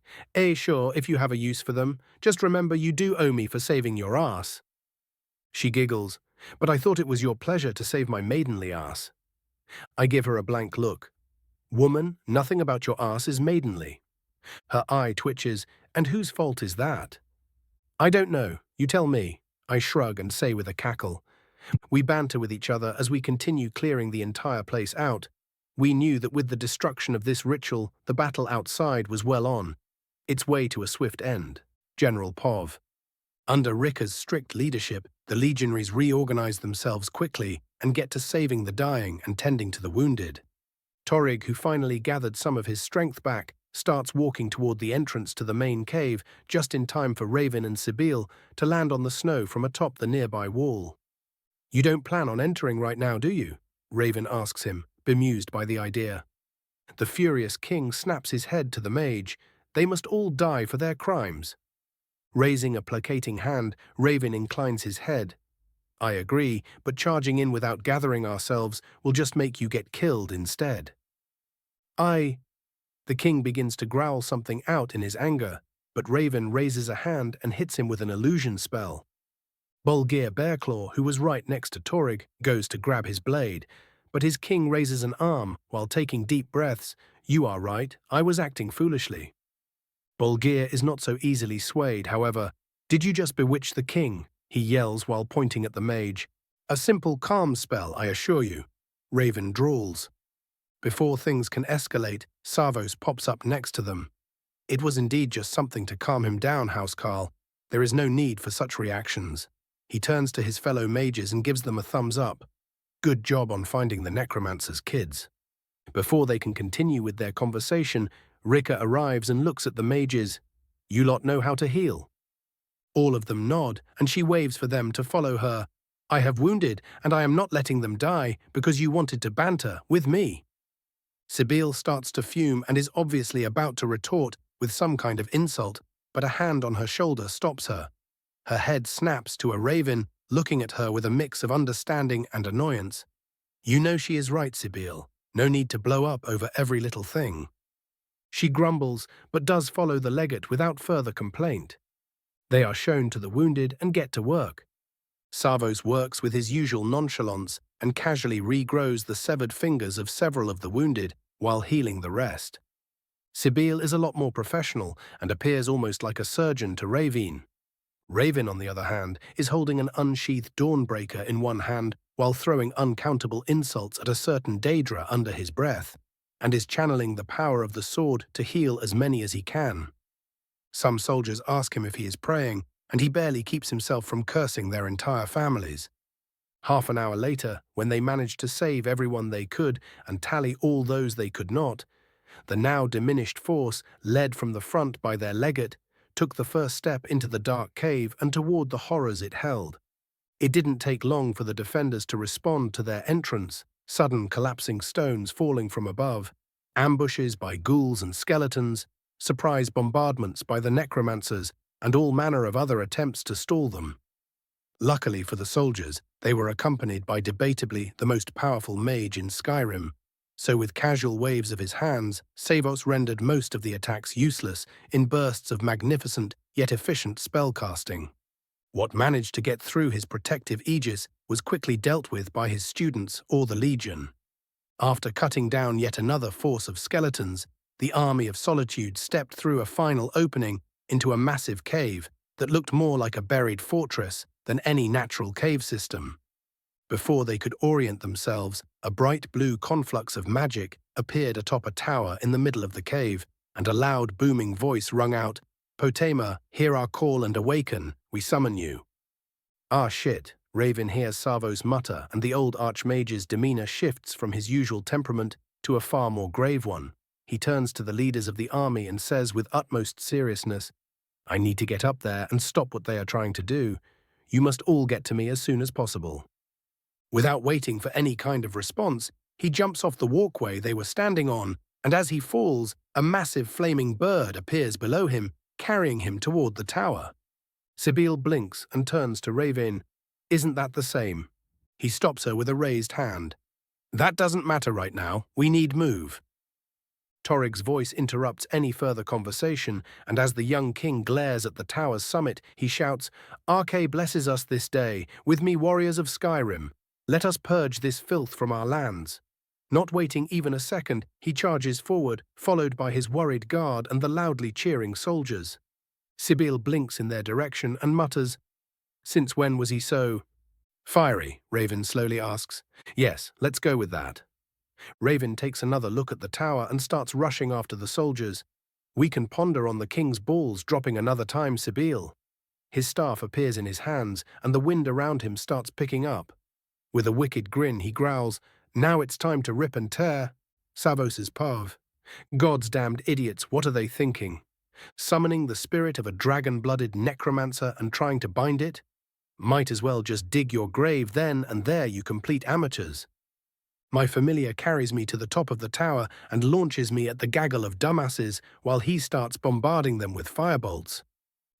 Sure, if you have a use for them. Just remember you do owe me for saving your ass." She giggles, "But I thought it was your pleasure to save my maidenly ass." I give her a blank look. "Woman, nothing about your ass is maidenly." Her eye twitches, "And whose fault is that?" "I don't know. You tell me." I shrug and say with a cackle. We banter with each other as we continue clearing the entire place out. We knew that with the destruction of this ritual, the battle outside was well on, its way to a swift end. General Pov. Under Ricker's strict leadership, the legionaries reorganize themselves quickly and get to saving the dying and tending to the wounded. Torrig, who finally gathered some of his strength back, starts walking toward the entrance to the main cave just in time for Raven and Sibyl to land on the snow from atop the nearby wall. "You don't plan on entering right now, do you?" Raven asks him, bemused by the idea. The furious king snaps his head to the mage. They must all die for their crimes. Raising a placating hand, Raven inclines his head. "I agree, but charging in without gathering ourselves will just make you get killed instead." The king begins to growl something out in his anger, but Raven raises a hand and hits him with an illusion spell. Bulgir Bearclaw, who was right next to Torrig, goes to grab his blade, but his king raises an arm while taking deep breaths. "You are right, I was acting foolishly." Bulgir is not so easily swayed, however. "Did you just bewitch the king?" he yells while pointing at the mage. "A simple calm spell, I assure you." Raven drawls. Before things can escalate, Savos pops up next to them. "It was indeed just something to calm him down, Housecarl. There is no need for such reactions." He turns to his fellow mages and gives them a thumbs up. "Good job on finding the necromancer's kids." Before they can continue with their conversation, Ricker arrives and looks at the mages. "You lot know how to heal." All of them nod, and she waves for them to follow her. "I have wounded, and I am not letting them die because you wanted to banter with me." Sibyl starts to fume and is obviously about to retort with some kind of insult, but a hand on her shoulder stops her. Her head snaps to a raven, looking at her with a mix of understanding and annoyance. You know she is right, Sibyl. No need to blow up over every little thing. She grumbles, but does follow the legate without further complaint. They are shown to the wounded and get to work. Savos works with his usual nonchalance and casually regrows the severed fingers of several of the wounded while healing the rest. Sibyl is a lot more professional and appears almost like a surgeon to Ravine. Raven, on the other hand, is holding an unsheathed Dawnbreaker in one hand while throwing uncountable insults at a certain Daedra under his breath, and is channeling the power of the sword to heal as many as he can. Some soldiers ask him if he is praying, and he barely keeps himself from cursing their entire families. Half an hour later, when they managed to save everyone they could and tally all those they could not, the now diminished force, led from the front by their legate, took the first step into the dark cave and toward the horrors it held. It didn't take long for the defenders to respond to their entrance, sudden collapsing stones falling from above, ambushes by ghouls and skeletons, surprise bombardments by the necromancers, and all manner of other attempts to stall them. Luckily for the soldiers, they were accompanied by debatably the most powerful mage in Skyrim, so with casual waves of his hands, Savos rendered most of the attacks useless in bursts of magnificent yet efficient spellcasting. What managed to get through his protective aegis was quickly dealt with by his students or the Legion. After cutting down yet another force of skeletons, the army of Solitude stepped through a final opening into a massive cave that looked more like a buried fortress than any natural cave system. Before they could orient themselves, a bright blue conflux of magic appeared atop a tower in the middle of the cave, and a loud booming voice rung out, "Potema, hear our call and awaken, we summon you." "Ah shit," Raven hears Savos mutter, and the old archmage's demeanor shifts from his usual temperament to a far more grave one. He turns to the leaders of the army and says with utmost seriousness, "I need to get up there and stop what they are trying to do. You must all get to me as soon as possible." Without waiting for any kind of response, he jumps off the walkway they were standing on, and as he falls, a massive flaming bird appears below him, carrying him toward the tower. Sibyl blinks and turns to Raven. "Isn't that the same?" He stops her with a raised hand. "That doesn't matter right now. We need move." Torig's voice interrupts any further conversation, and as the young king glares at the tower's summit, he shouts, "Arche blesses us this day, with me warriors of Skyrim. Let us purge this filth from our lands." Not waiting even a second, he charges forward, followed by his worried guard and the loudly cheering soldiers. Sibyl blinks in their direction and mutters, "Since when was he so fiery?" Raven slowly asks. "Yes, let's go with that." Raven takes another look at the tower and starts rushing after the soldiers. "We can ponder on the king's balls dropping another time, Sibyl." His staff appears in his hands, and the wind around him starts picking up. With a wicked grin, he growls, "Now it's time to rip and tear." Savos's Pav. "God's damned idiots, what are they thinking? Summoning the spirit of a dragon-blooded necromancer and trying to bind it? Might as well just dig your grave then and there, you complete amateurs." My familiar carries me to the top of the tower and launches me at the gaggle of dumbasses while he starts bombarding them with firebolts.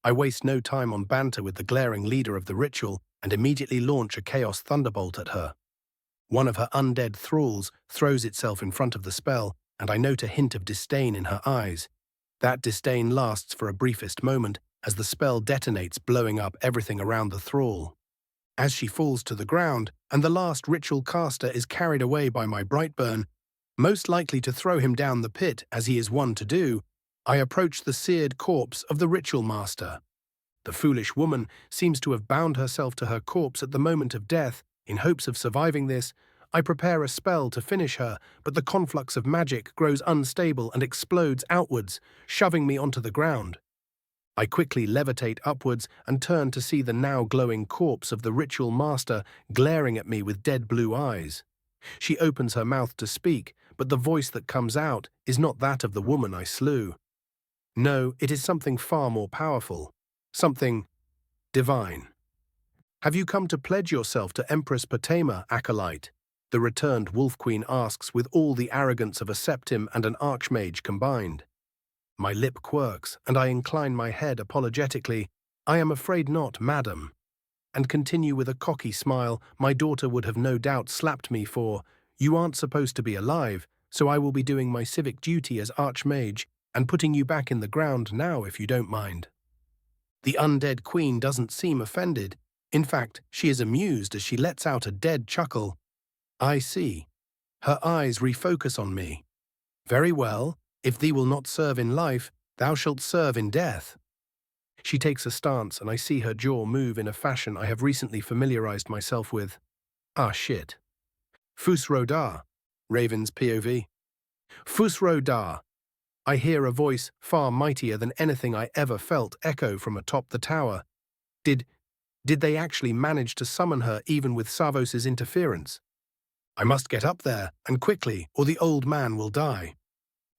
I waste no time on banter with the glaring leader of the ritual and immediately launch a Chaos Thunderbolt at her. One of her undead thralls throws itself in front of the spell, and I note a hint of disdain in her eyes. That disdain lasts for a briefest moment as the spell detonates, blowing up everything around the thrall. As she falls to the ground, and the last ritual caster is carried away by my Brightburn, most likely to throw him down the pit as he is wont to do, I approach the seared corpse of the ritual master. The foolish woman seems to have bound herself to her corpse at the moment of death. In hopes of surviving this, I prepare a spell to finish her, but the conflux of magic grows unstable and explodes outwards, shoving me onto the ground. I quickly levitate upwards and turn to see the now glowing corpse of the ritual master glaring at me with dead blue eyes. She opens her mouth to speak, but the voice that comes out is not that of the woman I slew. No, it is something far more powerful, something divine. "Have you come to pledge yourself to Empress Potema, acolyte?" the returned Wolf Queen asks with all the arrogance of a septim and an archmage combined. My lip quirks, and I incline my head apologetically. "I am afraid not, madam." and continue with a cocky smile my daughter would have no doubt slapped me for. You aren't supposed to be alive, so I will be doing my civic duty as Archmage and putting you back in the ground now if you don't mind. The undead queen doesn't seem offended. In fact, she is amused as she lets out a dead chuckle. I see. Her eyes refocus on me. Very well, if thee will not serve in life, thou shalt serve in death. She takes a stance and I see her jaw move in a fashion I have recently familiarized myself with. Ah shit. Fusro da. Raven's POV. Fusro da. I hear a voice far mightier than anything I ever felt echo from atop the tower. Did they actually manage to summon her even with Savos's interference? I must get up there, and quickly, or the old man will die.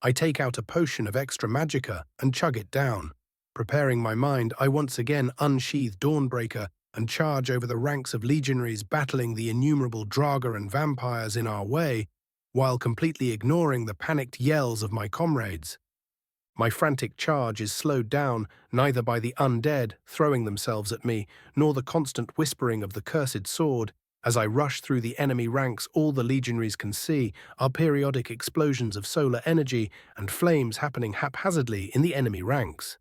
I take out a potion of extra magicka and chug it down. Preparing my mind, I once again unsheath Dawnbreaker and charge over the ranks of legionaries battling the innumerable Draugr and vampires in our way, while completely ignoring the panicked yells of my comrades. My frantic charge is slowed down neither by the undead throwing themselves at me, nor the constant whispering of the cursed sword. As I rush through the enemy ranks, all the legionaries can see are periodic explosions of solar energy and flames happening haphazardly in the enemy ranks.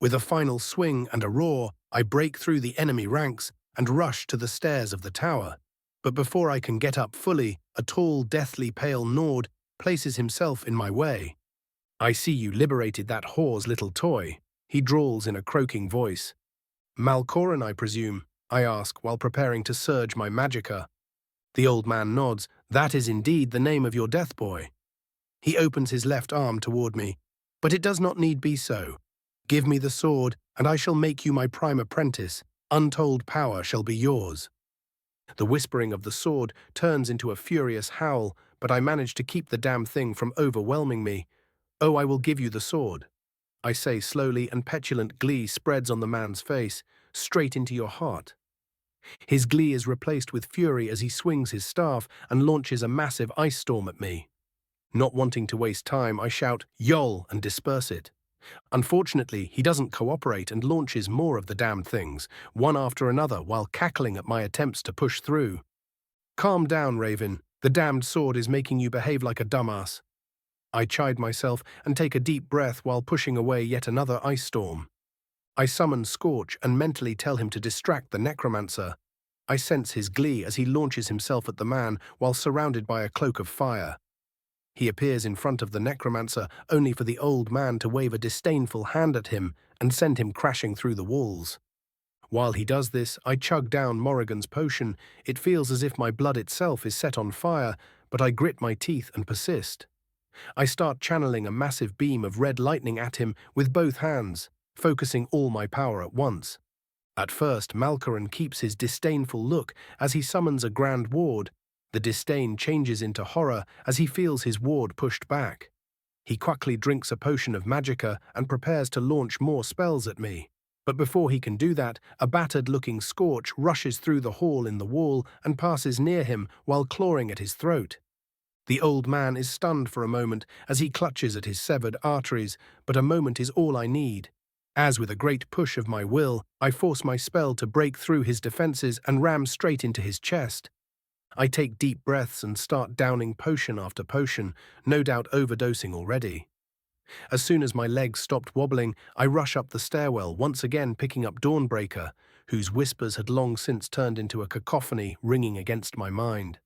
With a final swing and a roar, I break through the enemy ranks and rush to the stairs of the tower. But before I can get up fully, a tall, deathly pale Nord places himself in my way. I see you liberated that whore's little toy, he drawls in a croaking voice. Malkoran, I presume? I ask while preparing to surge my magicka. The old man nods. That is indeed the name of your death boy. He opens his left arm toward me. But it does not need be so. Give me the sword, and I shall make you my prime apprentice. Untold power shall be yours. The whispering of the sword turns into a furious howl, but I manage to keep the damn thing from overwhelming me. Oh, I will give you the sword, I say slowly, and petulant glee spreads on the man's face, straight into your heart. His glee is replaced with fury as he swings his staff and launches a massive ice storm at me. Not wanting to waste time, I shout, "Yol!" and disperse it. Unfortunately, he doesn't cooperate and launches more of the damned things, one after another, while cackling at my attempts to push through. Calm down, Raven. The damned sword is making you behave like a dumbass. I chide myself and take a deep breath while pushing away yet another ice storm. I summon Scorch and mentally tell him to distract the necromancer. I sense his glee as he launches himself at the man while surrounded by a cloak of fire. He appears in front of the necromancer only for the old man to wave a disdainful hand at him and send him crashing through the walls. While he does this, I chug down Morrigan's potion. It feels as if my blood itself is set on fire, but I grit my teeth and persist. I start channeling a massive beam of red lightning at him with both hands, focusing all my power at once. At first, Malkoran keeps his disdainful look as he summons a grand ward. The disdain changes into horror as he feels his ward pushed back. He quickly drinks a potion of magicka and prepares to launch more spells at me. But before he can do that, a battered-looking Scorch rushes through the hole in the wall and passes near him while clawing at his throat. The old man is stunned for a moment as he clutches at his severed arteries, but a moment is all I need. As with a great push of my will, I force my spell to break through his defenses and ram straight into his chest. I take deep breaths and start downing potion after potion, no doubt overdosing already. As soon as my legs stopped wobbling, I rush up the stairwell, once again picking up Dawnbreaker, whose whispers had long since turned into a cacophony ringing against my mind.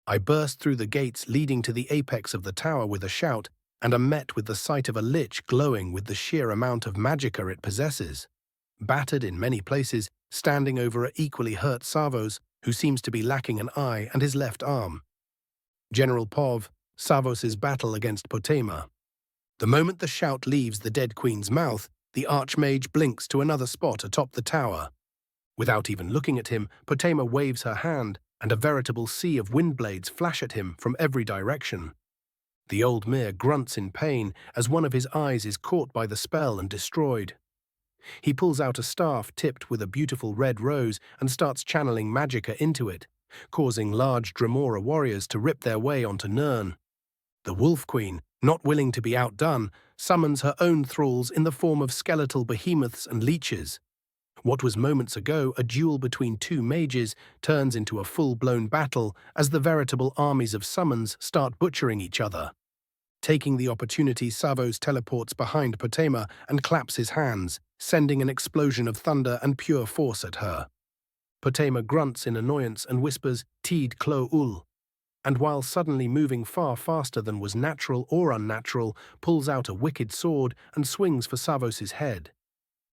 I burst through the gates leading to the apex of the tower with a shout, and am met with the sight of a lich glowing with the sheer amount of magicka it possesses. Battered in many places, standing over an equally hurt Savos, who seems to be lacking an eye and his left arm. General Pov, Savos's battle against Potema. The moment the shout leaves the dead queen's mouth, the archmage blinks to another spot atop the tower. Without even looking at him, Potema waves her hand, and a veritable sea of windblades flash at him from every direction. The old Mir grunts in pain as one of his eyes is caught by the spell and destroyed. He pulls out a staff tipped with a beautiful red rose and starts channeling magicka into it, causing large Dremora warriors to rip their way onto Nirn. The Wolf Queen, not willing to be outdone, summons her own thralls in the form of skeletal behemoths and leeches. What was moments ago a duel between two mages turns into a full-blown battle as the veritable armies of summons start butchering each other. Taking the opportunity, Savos teleports behind Potema and claps his hands, sending an explosion of thunder and pure force at her. Potema grunts in annoyance and whispers, "Tid Klo Ul," and while suddenly moving far faster than was natural or unnatural, pulls out a wicked sword and swings for Savos's head.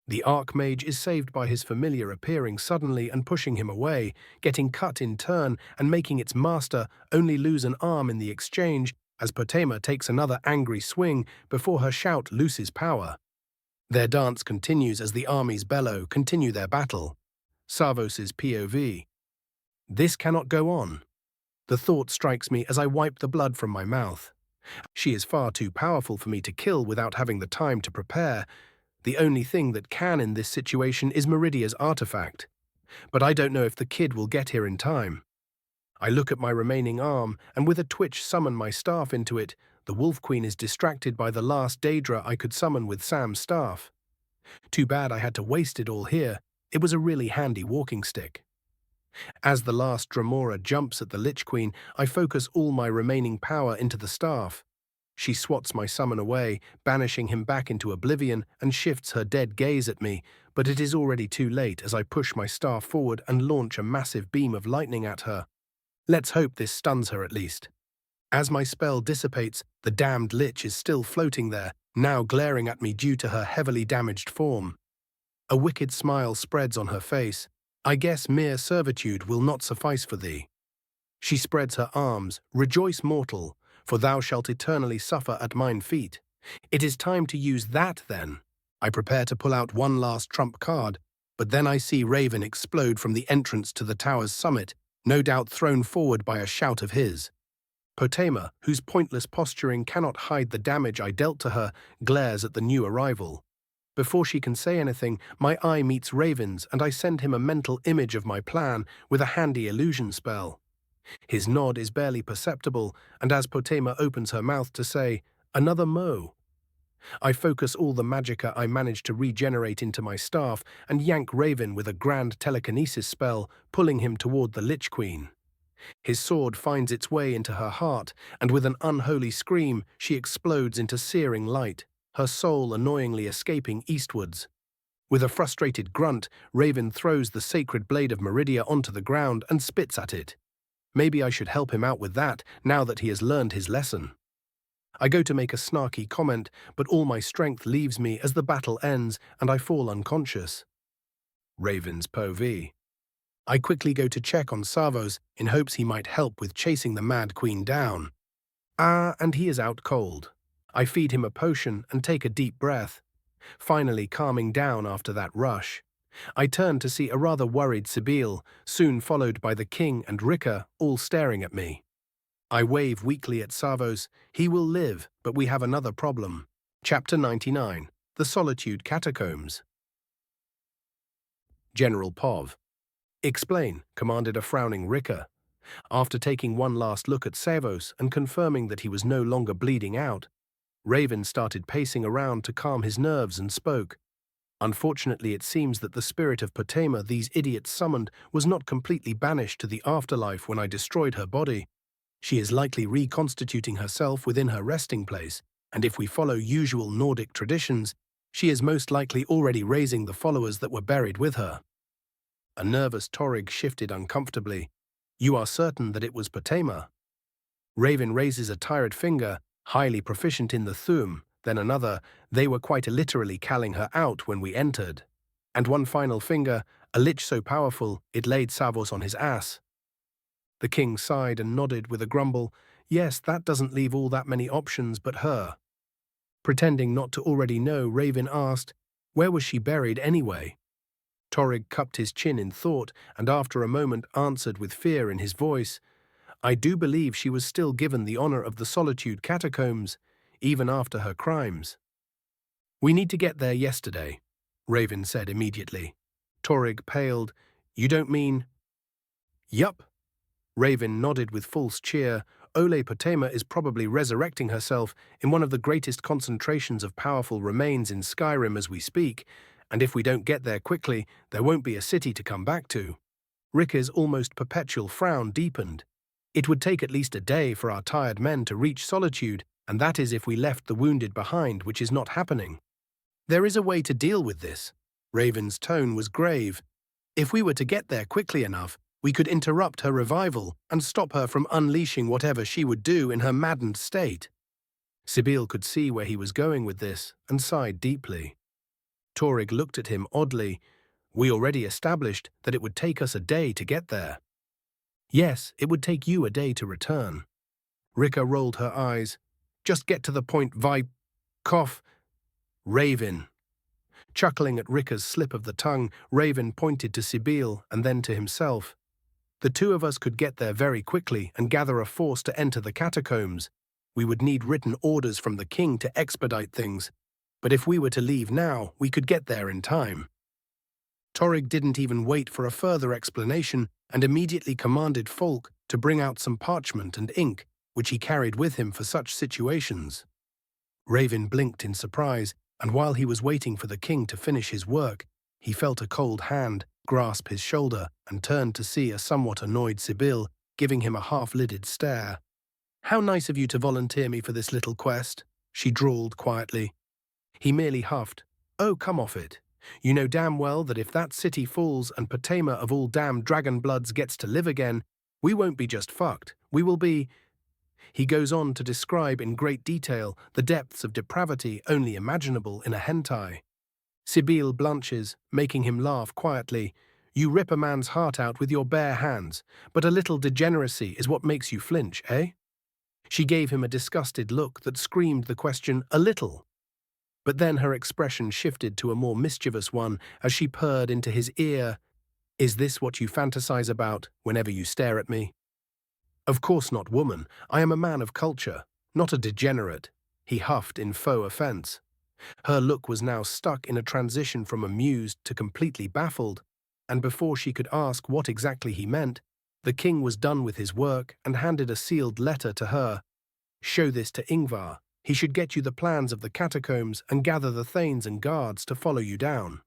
The Archmage is saved by his familiar appearing suddenly and pushing him away, getting cut in turn and making its master only lose an arm in the exchange as Potema takes another angry swing before her shout loses power. Their dance continues as the armies bellow, continue their battle. Savos's POV. This cannot go on. The thought strikes me as I wipe the blood from my mouth. She is far too powerful for me to kill without having the time to prepare. The only thing that can in this situation is Meridia's artifact. But I don't know if the kid will get here in time. I look at my remaining arm and with a twitch summon my staff into it. The Wolf Queen is distracted by the last Daedra I could summon with Sam's staff. Too bad I had to waste it all here. It was a really handy walking stick. As the last Dremora jumps at the Lich Queen, I focus all my remaining power into the staff. She swats my summon away, banishing him back into oblivion and shifts her dead gaze at me, but it is already too late as I push my staff forward and launch a massive beam of lightning at her. Let's hope this stuns her at least. As my spell dissipates, the damned Lich is still floating there, now glaring at me due to her heavily damaged form. A wicked smile spreads on her face. I guess mere servitude will not suffice for thee. She spreads her arms, "Rejoice, mortal, for thou shalt eternally suffer at mine feet." It is time to use that then. I prepare to pull out one last trump card, but then I see Raven explode from the entrance to the tower's summit, no doubt thrown forward by a shout of his. Potema, whose pointless posturing cannot hide the damage I dealt to her, glares at the new arrival. Before she can say anything, my eye meets Raven's and I send him a mental image of my plan with a handy illusion spell. His nod is barely perceptible, and as Potema opens her mouth to say, "Another Mo," I focus all the magicka I manage to regenerate into my staff and yank Raven with a grand telekinesis spell, pulling him toward the Lich Queen. His sword finds its way into her heart, and with an unholy scream, she explodes into searing light, her soul annoyingly escaping eastwards. With a frustrated grunt, Raven throws the sacred blade of Meridia onto the ground and spits at it. Maybe I should help him out with that, now that he has learned his lesson. I go to make a snarky comment, but all my strength leaves me as the battle ends and I fall unconscious. Raven's POV. I quickly go to check on Savos in hopes he might help with chasing the Mad Queen down. And he is out cold. I feed him a potion and take a deep breath, finally calming down after that rush. I turn to see a rather worried Sibyl, soon followed by the king and Rika, all staring at me. I wave weakly at Savos. He will live, but we have another problem. Chapter 99. The Solitude Catacombs. General Pov. Explain, commanded a frowning Rika. After taking one last look at Savos and confirming that he was no longer bleeding out, Raven started pacing around to calm his nerves and spoke. Unfortunately, it seems that the spirit of Potema these idiots summoned was not completely banished to the afterlife when I destroyed her body. She is likely reconstituting herself within her resting place, and if we follow usual Nordic traditions, she is most likely already raising the followers that were buried with her. A nervous Torrig shifted uncomfortably. You are certain that it was Potema? Raven raises a tired finger, highly proficient in the Thum, then another. They were quite literally calling her out when we entered. And one final finger, a lich so powerful it laid Savos on his ass. The king sighed and nodded with a grumble. Yes, that doesn't leave all that many options but her. Pretending not to already know, Raven asked, where was she buried anyway? Torrig cupped his chin in thought and after a moment answered with fear in his voice, I do believe she was still given the honor of the Solitude Catacombs, even after her crimes. We need to get there yesterday, Raven said immediately. Torrig paled. You don't mean? Yup. Raven nodded with false cheer. Ole Potema is probably resurrecting herself in one of the greatest concentrations of powerful remains in Skyrim as we speak, and if we don't get there quickly, there won't be a city to come back to. Rika's almost perpetual frown deepened. It would take at least a day for our tired men to reach Solitude, and that is if we left the wounded behind, which is not happening. There is a way to deal with this. Raven's tone was grave. If we were to get there quickly enough, we could interrupt her revival and stop her from unleashing whatever she would do in her maddened state. Sibyl could see where he was going with this and sighed deeply. Torig looked at him oddly. We already established that it would take us a day to get there. Yes, it would take you a day to return. Rika rolled her eyes. Just get to the point, cough. Raven. Chuckling at Rika's slip of the tongue, Raven pointed to Sibyl and then to himself. The two of us could get there very quickly and gather a force to enter the catacombs. We would need written orders from the king to expedite things, but if we were to leave now, we could get there in time. Torig didn't even wait for a further explanation and immediately commanded Falk to bring out some parchment and ink, which he carried with him for such situations. Raven blinked in surprise, and while he was waiting for the king to finish his work, he felt a cold hand grasp his shoulder and turned to see a somewhat annoyed Sibyl giving him a half-lidded stare. "How nice of you to volunteer me for this little quest," she drawled quietly. He merely huffed. "Oh, come off it. You know damn well that if that city falls and Potema of all damned dragonbloods gets to live again, we won't be just fucked. We will be—" He goes on to describe in great detail the depths of depravity only imaginable in a hentai. Sibyl blanches, making him laugh quietly. "You rip a man's heart out with your bare hands, but a little degeneracy is what makes you flinch, eh?" She gave him a disgusted look that screamed the question, "A little?" But then her expression shifted to a more mischievous one as she purred into his ear. "Is this what you fantasize about whenever you stare at me?" "Of course not, woman. I am a man of culture, not a degenerate," he huffed in faux offense. Her look was now stuck in a transition from amused to completely baffled, and before she could ask what exactly he meant, the king was done with his work and handed a sealed letter to her. "Show this to Ingvar. He should get you the plans of the catacombs and gather the thanes and guards to follow you down."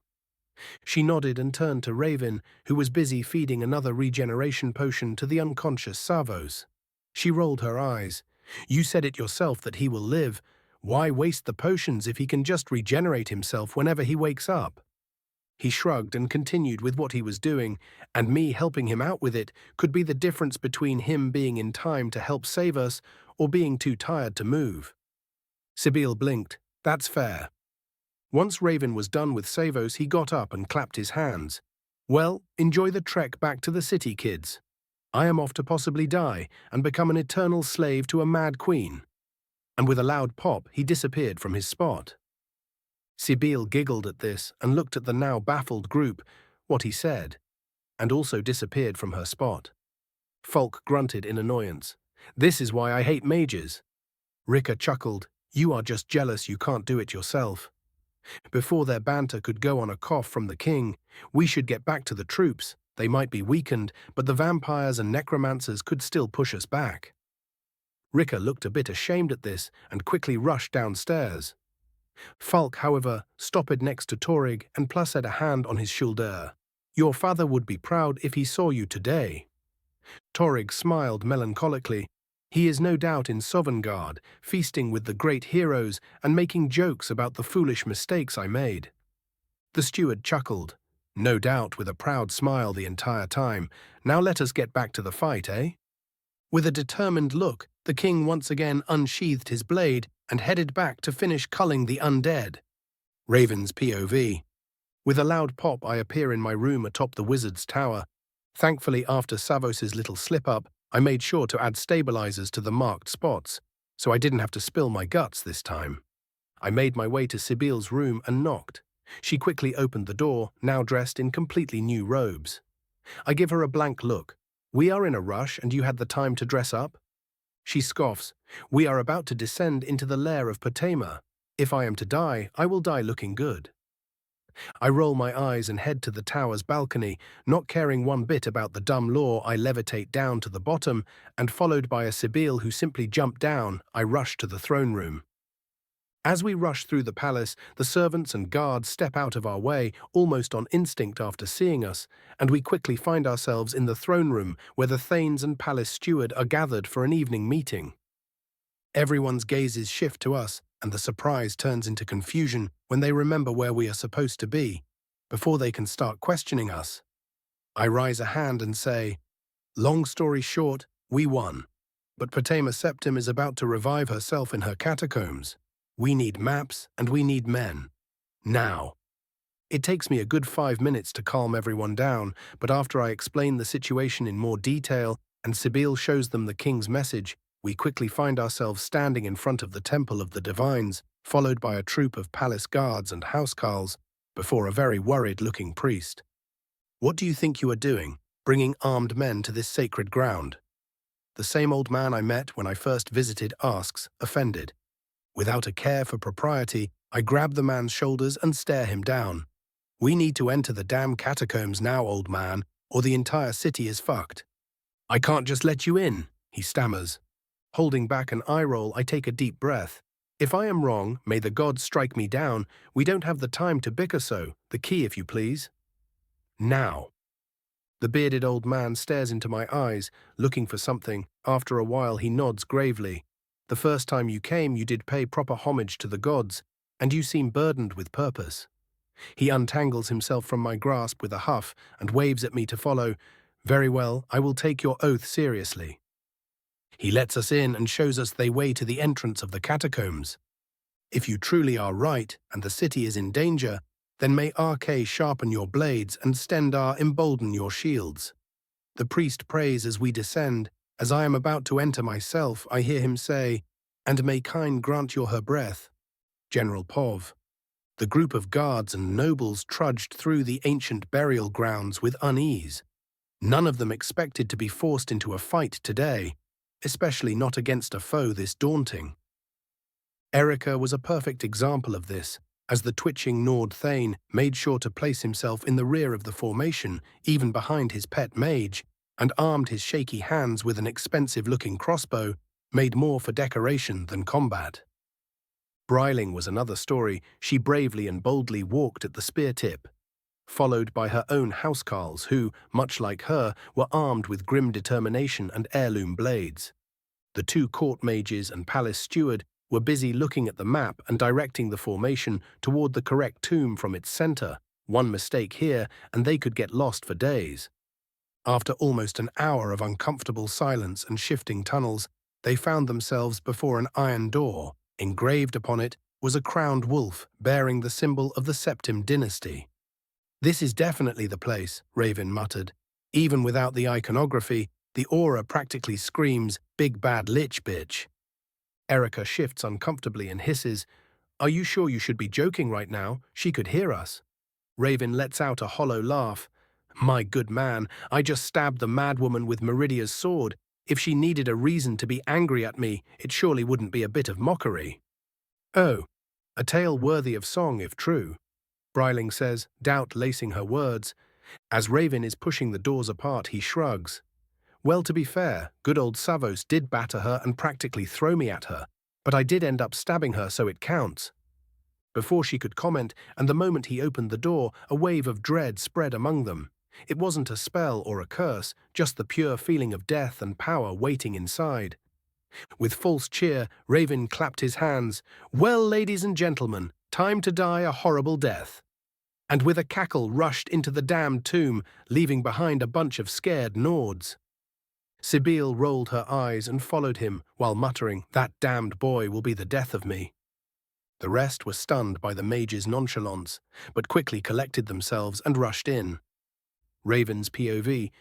She nodded and turned to Raven, who was busy feeding another regeneration potion to the unconscious Savos. She rolled her eyes. "You said it yourself that he will live. Why waste the potions if he can just regenerate himself whenever he wakes up?" He shrugged and continued with what he was doing, and me helping him out with it could be the difference between him being in time to help save us or being too tired to move. Sibyl blinked. "That's fair." Once Raven was done with Savos, he got up and clapped his hands. "Well, enjoy the trek back to the city, kids. I am off to possibly die and become an eternal slave to a mad queen." And with a loud pop, he disappeared from his spot. Sibyl giggled at this and looked at the now baffled group, what he said, and also disappeared from her spot. Falk grunted in annoyance. "This is why I hate mages." Rika chuckled. "You are just jealous you can't do it yourself." Before their banter could go on a cough from the king, "We should get back to the troops. They might be weakened, but the vampires and necromancers could still push us back." Rika looked a bit ashamed at this and quickly rushed downstairs. Falk, however, stopped next to Torig and placed a hand on his shoulder. "Your father would be proud if he saw you today." Torig smiled melancholically. "He is no doubt in Sovngarde, feasting with the great heroes and making jokes about the foolish mistakes I made." The steward chuckled. "No doubt with a proud smile the entire time. Now let us get back to the fight, eh?" With a determined look, the king once again unsheathed his blade and headed back to finish culling the undead. Raven's POV. With a loud pop, I appear in my room atop the wizard's tower. Thankfully, after Savos's little slip-up, I made sure to add stabilizers to the marked spots, so I didn't have to spill my guts this time. I made my way to Sibyl's room and knocked. She quickly opened the door, now dressed in completely new robes. I give her a blank look. "We are in a rush and you had the time to dress up?" She scoffs. "We are about to descend into the lair of Potema. If I am to die, I will die looking good." I roll my eyes and head to the tower's balcony, not caring one bit about the dumb law. I levitate down to the bottom, and followed by a Sibyl who simply jumped down, I rush to the throne room. As we rush through the palace, the servants and guards step out of our way, almost on instinct after seeing us, and we quickly find ourselves in the throne room where the thanes and palace steward are gathered for an evening meeting. Everyone's gazes shift to us, and the surprise turns into confusion when they remember where we are supposed to be, before they can start questioning us. I raise a hand and say, "Long story short, we won. But Potema Septim is about to revive herself in her catacombs. We need maps and we need men. Now." It takes me a good 5 minutes to calm everyone down, but after I explain the situation in more detail and Sibyl shows them the king's message, we quickly find ourselves standing in front of the Temple of the Divines, followed by a troop of palace guards and housecarls, before a very worried-looking priest. "What do you think you are doing, bringing armed men to this sacred ground?" The same old man I met when I first visited asks, offended. Without a care for propriety, I grab the man's shoulders and stare him down. "We need to enter the damn catacombs now, old man, or the entire city is fucked." "I can't just let you in," he stammers. Holding back an eye roll, I take a deep breath. If I am wrong, may the gods strike me down. We don't have the time to bicker so. The key, if you please. Now. The bearded old man stares into my eyes, looking for something. After a while, he nods gravely. "The first time you came, you did pay proper homage to the gods, and you seem burdened with purpose." He untangles himself from my grasp with a huff and waves at me to follow. "Very well, I will take your oath seriously." He lets us in and shows us the way to the entrance of the catacombs. "If you truly are right and the city is in danger, then may Arche sharpen your blades and Stendar embolden your shields." The priest prays as we descend. As I am about to enter myself, I hear him say, "And may Kine grant you her breath." General Pov. The group of guards and nobles trudged through the ancient burial grounds with unease. None of them expected to be forced into a fight today, especially not against a foe this daunting. Erica was a perfect example of this, as the twitching Nord Thane made sure to place himself in the rear of the formation, even behind his pet mage, and armed his shaky hands with an expensive-looking crossbow, made more for decoration than combat. Bryling was another story. She bravely and boldly walked at the spear tip, followed by her own housecarls who, much like her, were armed with grim determination and heirloom blades. The two court mages and palace steward were busy looking at the map and directing the formation toward the correct tomb from its center. One mistake here, and they could get lost for days. After almost an hour of uncomfortable silence and shifting tunnels, they found themselves before an iron door. Engraved upon it was a crowned wolf bearing the symbol of the Septim dynasty. "This is definitely the place," Raven muttered. "Even without the iconography, the aura practically screams, 'Big bad lich bitch.'" Erica shifts uncomfortably and hisses, "Are you sure you should be joking right now? She could hear us." Raven lets out a hollow laugh. "My good man, I just stabbed the madwoman with Meridia's sword. If she needed a reason to be angry at me, it surely wouldn't be a bit of mockery." "Oh, a tale worthy of song if true," Bryling says, doubt lacing her words. As Raven is pushing the doors apart, he shrugs. "Well, to be fair, good old Savos did batter her and practically throw me at her, but I did end up stabbing her, so it counts." Before she could comment, and the moment he opened the door, a wave of dread spread among them. It wasn't a spell or a curse, just the pure feeling of death and power waiting inside. With false cheer, Raven clapped his hands. "Well, ladies and gentlemen, time to die a horrible death." And with a cackle rushed into the damned tomb, leaving behind a bunch of scared Nords. Sibyl rolled her eyes and followed him, while muttering, "That damned boy will be the death of me." The rest were stunned by the mage's nonchalance, but quickly collected themselves and rushed in. Raven's POV.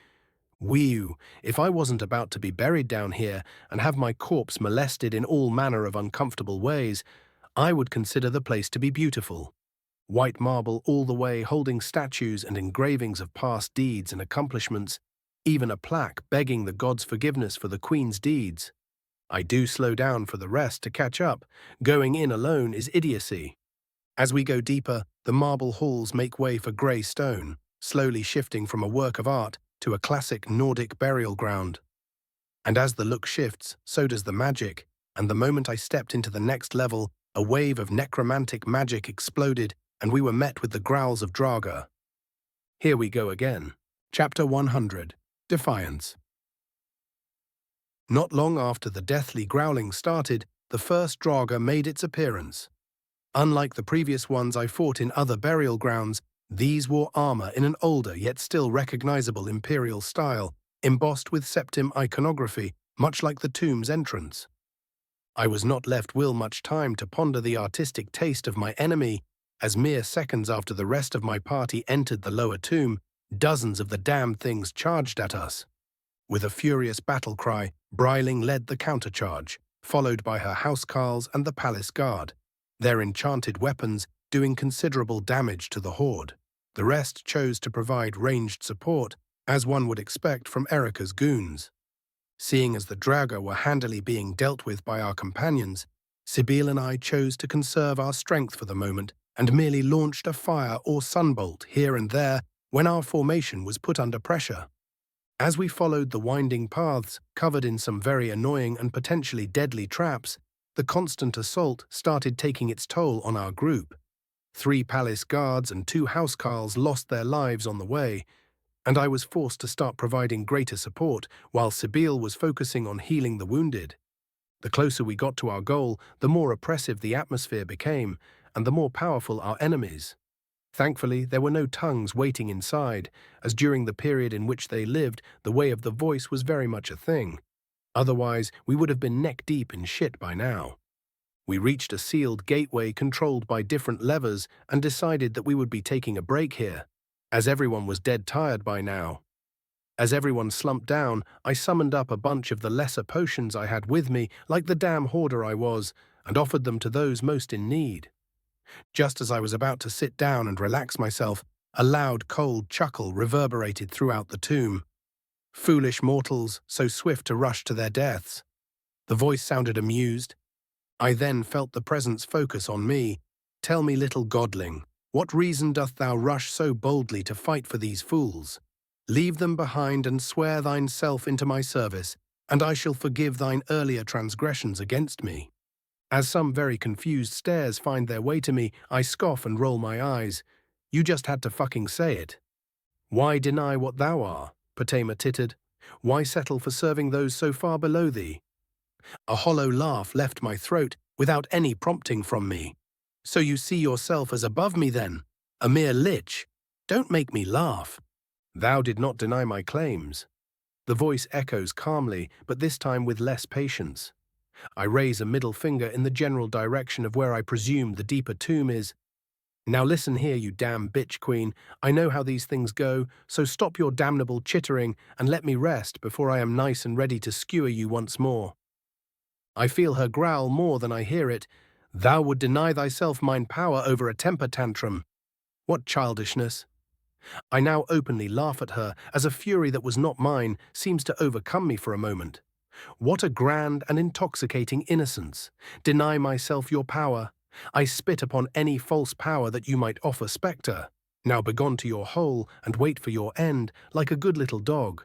"Whew, if I wasn't about to be buried down here and have my corpse molested in all manner of uncomfortable ways, I would consider the place to be beautiful. White marble all the way, holding statues and engravings of past deeds and accomplishments, even a plaque begging the gods' forgiveness for the queen's deeds. I do slow down for the rest to catch up. Going in alone is idiocy." As we go deeper, the marble halls make way for grey stone, slowly shifting from a work of art to a classic Nordic burial ground. And as the look shifts, so does the magic, and the moment I stepped into the next level, A wave of necromantic magic exploded, and we were met with the growls of Draga. Here we go again. Chapter 100. Defiance. Not long after the deathly growling started, the first Draga made its appearance. Unlike the previous ones I fought in other burial grounds, these wore armor in an older yet still recognizable imperial style, embossed with septim iconography, much like the tomb's entrance. I was not left much time to ponder the artistic taste of my enemy, as mere seconds after the rest of my party entered the lower tomb, dozens of the damned things charged at us. With a furious battle cry, Breiling led the countercharge, followed by her housecarls and the palace guard, their enchanted weapons doing considerable damage to the horde. The rest chose to provide ranged support, as one would expect from Erica's goons. Seeing as the Draga were handily being dealt with by our companions, Sibyl and I chose to conserve our strength for the moment and merely launched a fire or sunbolt here and there when our formation was put under pressure. As we followed the winding paths covered in some very annoying and potentially deadly traps, the constant assault started taking its toll on our group. 3 palace guards and 2 housecarls lost their lives on the way, and I was forced to start providing greater support while Sibyl was focusing on healing the wounded. The closer we got to our goal, the more oppressive the atmosphere became, and the more powerful our enemies. Thankfully, there were no tongues waiting inside, as during the period in which they lived, the way of the voice was very much a thing. Otherwise, we would have been neck-deep in shit by now. We reached a sealed gateway controlled by different levers and decided that we would be taking a break here, as everyone was dead tired by now. As everyone slumped down, I summoned up a bunch of the lesser potions I had with me, like the damn hoarder I was, and offered them to those most in need. Just as I was about to sit down and relax myself, a loud, cold chuckle reverberated throughout the tomb. Foolish mortals, so swift to rush to their deaths. The voice sounded amused. I then felt the presence focus on me. Tell me, little godling, what reason doth thou rush so boldly to fight for these fools? Leave them behind and swear thine self into my service, and I shall forgive thine earlier transgressions against me. As some very confused stares find their way to me, I scoff and roll my eyes. You just had to fucking say it. Why deny what thou art? Potema tittered. Why settle for serving those so far below thee? A hollow laugh left my throat without any prompting from me. So you see yourself as above me then? A mere lich? Don't make me laugh. Thou did not deny my claims. The voice echoes calmly, but this time with less patience. I raise a middle finger in the general direction of where I presume the deeper tomb is. Now listen here, you damn bitch queen. I know how these things go, so stop your damnable chittering and let me rest before I am nice and ready to skewer you once more. I feel her growl more than I hear it. Thou would deny thyself mine power over a temper tantrum. What childishness! I now openly laugh at her, as a fury that was not mine seems to overcome me for a moment. What a grand and intoxicating innocence! Deny myself your power. I spit upon any false power that you might offer, Spectre. Now begone to your hole and wait for your end, like a good little dog.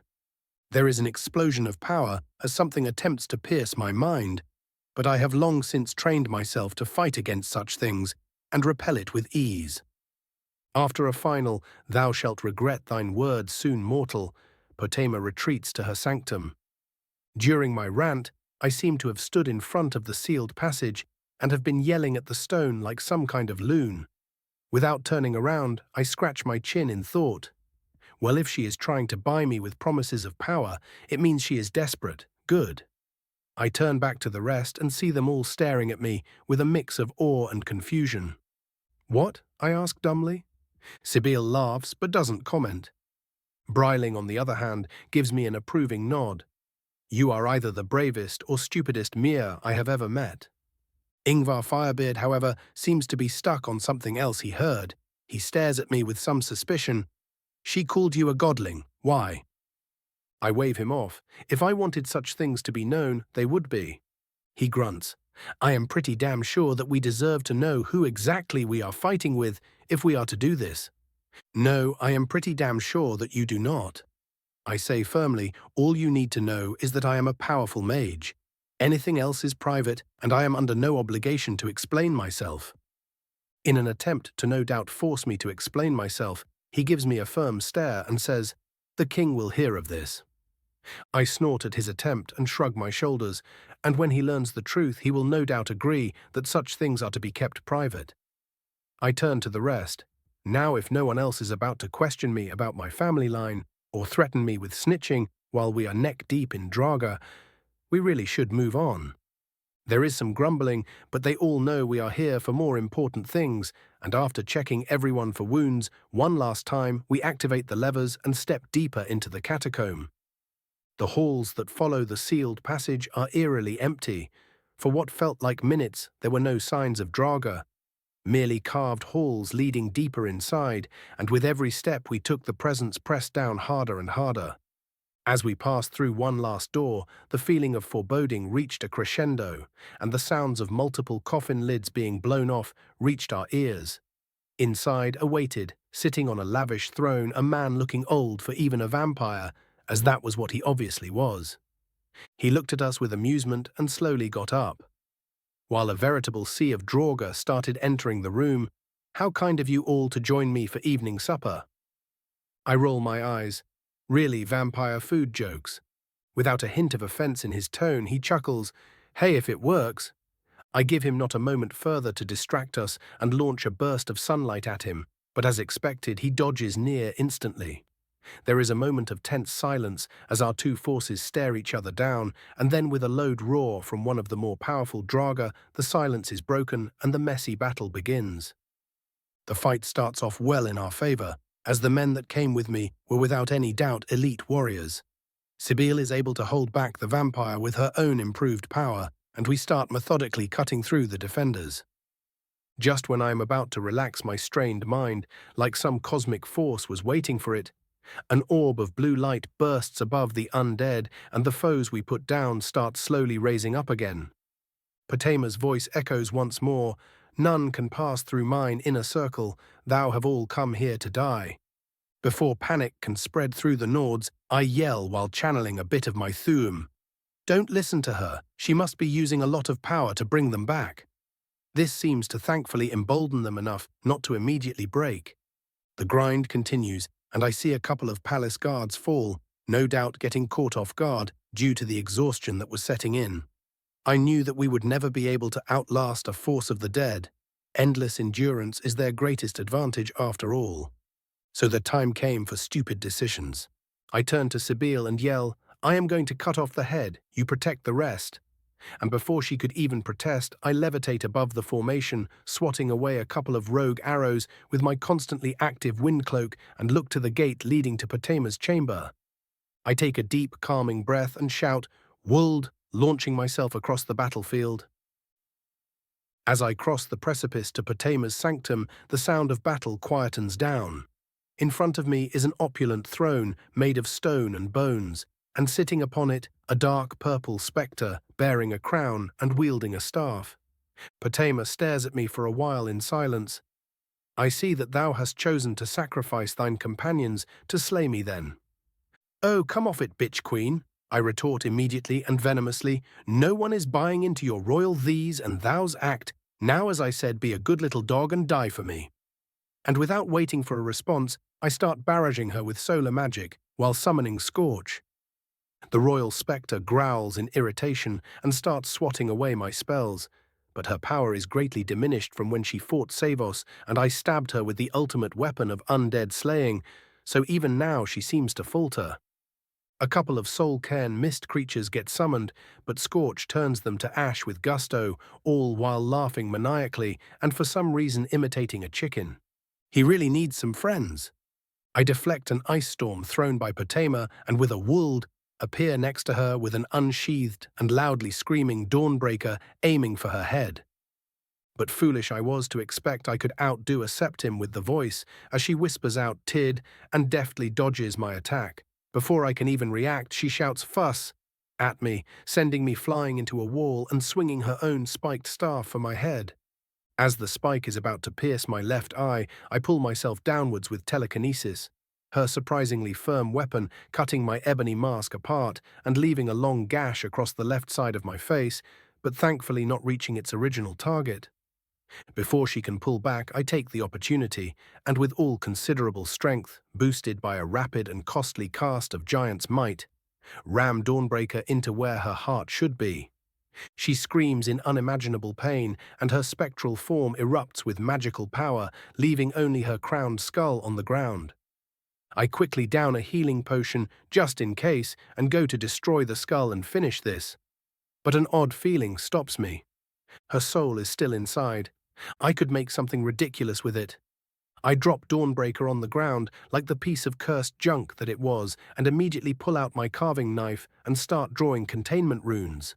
There is an explosion of power as something attempts to pierce my mind, but I have long since trained myself to fight against such things and repel it with ease. After a final, thou shalt regret thine words soon, mortal, Potema retreats to her sanctum. During my rant, I seem to have stood in front of the sealed passage and have been yelling at the stone like some kind of loon. Without turning around, I scratch my chin in thought. Well, if she is trying to buy me with promises of power, it means she is desperate. Good. I turn back to the rest and see them all staring at me with a mix of awe and confusion. What? I ask dumbly. Sibyl laughs but doesn't comment. Breiling, on the other hand, gives me an approving nod. You are either the bravest or stupidest Mir I have ever met. Ingvar Firebeard, however, seems to be stuck on something else he heard. He stares at me with some suspicion. She called you a godling. Why? I wave him off. If I wanted such things to be known, they would be. He grunts. I am pretty damn sure that we deserve to know who exactly we are fighting with if we are to do this. No, I am pretty damn sure that you do not. I say firmly, all you need to know is that I am a powerful mage. Anything else is private, and I am under no obligation to explain myself. In an attempt to no doubt force me to explain myself, he gives me a firm stare and says, "The king will hear of this." I snort at his attempt and shrug my shoulders, and when he learns the truth, he will no doubt agree that such things are to be kept private. I turn to the rest. Now, if no one else is about to question me about my family line or threaten me with snitching while we are neck-deep in Draga, we really should move on. There is some grumbling, but they all know we are here for more important things, and after checking everyone for wounds one last time, we activate the levers and step deeper into the catacomb. The halls that follow the sealed passage are eerily empty. For what felt like minutes, there were no signs of Draga, merely carved halls leading deeper inside, and with every step we took the presence pressed down harder and harder. As we passed through one last door, the feeling of foreboding reached a crescendo, and the sounds of multiple coffin lids being blown off reached our ears. Inside awaited, sitting on a lavish throne, a man looking old for even a vampire, as that was what he obviously was. He looked at us with amusement and slowly got up. While a veritable sea of Draugr started entering the room, "How kind of you all to join me for evening supper." I roll my eyes. Really vampire food jokes. Without a hint of offense in his tone, he chuckles, "Hey, if it works." I give him not a moment further to distract us and launch a burst of sunlight at him, but as expected, he dodges near instantly. There is a moment of tense silence as our two forces stare each other down, and then with a loud roar from one of the more powerful Draugr, the silence is broken and the messy battle begins. The fight starts off well in our favor, as the men that came with me were without any doubt elite warriors. Sibyl is able to hold back the vampire with her own improved power, and we start methodically cutting through the defenders. Just when I am about to relax my strained mind, like some cosmic force was waiting for it, an orb of blue light bursts above the undead, and the foes we put down start slowly raising up again. Potema's voice echoes once more, "None can pass through mine inner circle, thou have all come here to die." Before panic can spread through the Nords, I yell while channeling a bit of my Thuum. Don't listen to her, she must be using a lot of power to bring them back. This seems to thankfully embolden them enough not to immediately break. The grind continues, and I see a couple of palace guards fall, no doubt getting caught off guard due to the exhaustion that was setting in. I knew that we would never be able to outlast a force of the dead. Endless endurance is their greatest advantage after all. So the time came for stupid decisions. I turn to Sibyl and yell, "I am going to cut off the head, you protect the rest." And before she could even protest, I levitate above the formation, swatting away a couple of rogue arrows with my constantly active wind cloak and look to the gate leading to Potema's chamber. I take a deep, calming breath and shout, "Wold," launching myself across the battlefield. As I cross the precipice to Potema's sanctum, the sound of battle quietens down. In front of me is an opulent throne made of stone and bones, and sitting upon it, a dark purple spectre bearing a crown and wielding a staff. Potema stares at me for a while in silence. "I see that thou hast chosen to sacrifice thine companions to slay me then." "Oh, come off it, bitch queen," I retort immediately and venomously. "No one is buying into your royal thees and thous act. Now, as I said, be a good little dog and die for me." And without waiting for a response, I start barraging her with solar magic while summoning Scorch. The royal spectre growls in irritation and starts swatting away my spells, but her power is greatly diminished from when she fought Savos, and I stabbed her with the ultimate weapon of undead slaying, so even now she seems to falter. A couple of soul-cairn mist creatures get summoned, but Scorch turns them to ash with gusto, all while laughing maniacally and for some reason imitating a chicken. He really needs some friends. I deflect an ice storm thrown by Potema and with a wold, appear next to her with an unsheathed and loudly screaming Dawnbreaker aiming for her head. But foolish I was to expect I could outdo a Septim with the voice as she whispers out "Tid" and deftly dodges my attack. Before I can even react, she shouts "Fuss" at me, sending me flying into a wall and swinging her own spiked staff for my head. As the spike is about to pierce my left eye, I pull myself downwards with telekinesis. her surprisingly firm weapon cutting my ebony mask apart and leaving a long gash across the left side of my face, but thankfully not reaching its original target. Before she can pull back, I take the opportunity, and with all considerable strength, boosted by a rapid and costly cast of giant's might, ram Dawnbreaker into where her heart should be. She screams in unimaginable pain, and her spectral form erupts with magical power, leaving only her crowned skull on the ground. I quickly down a healing potion just in case and go to destroy the skull and finish this. But an odd feeling stops me. Her soul is still inside. I could make something ridiculous with it. I drop Dawnbreaker on the ground like the piece of cursed junk that it was and immediately pull out my carving knife and start drawing containment runes.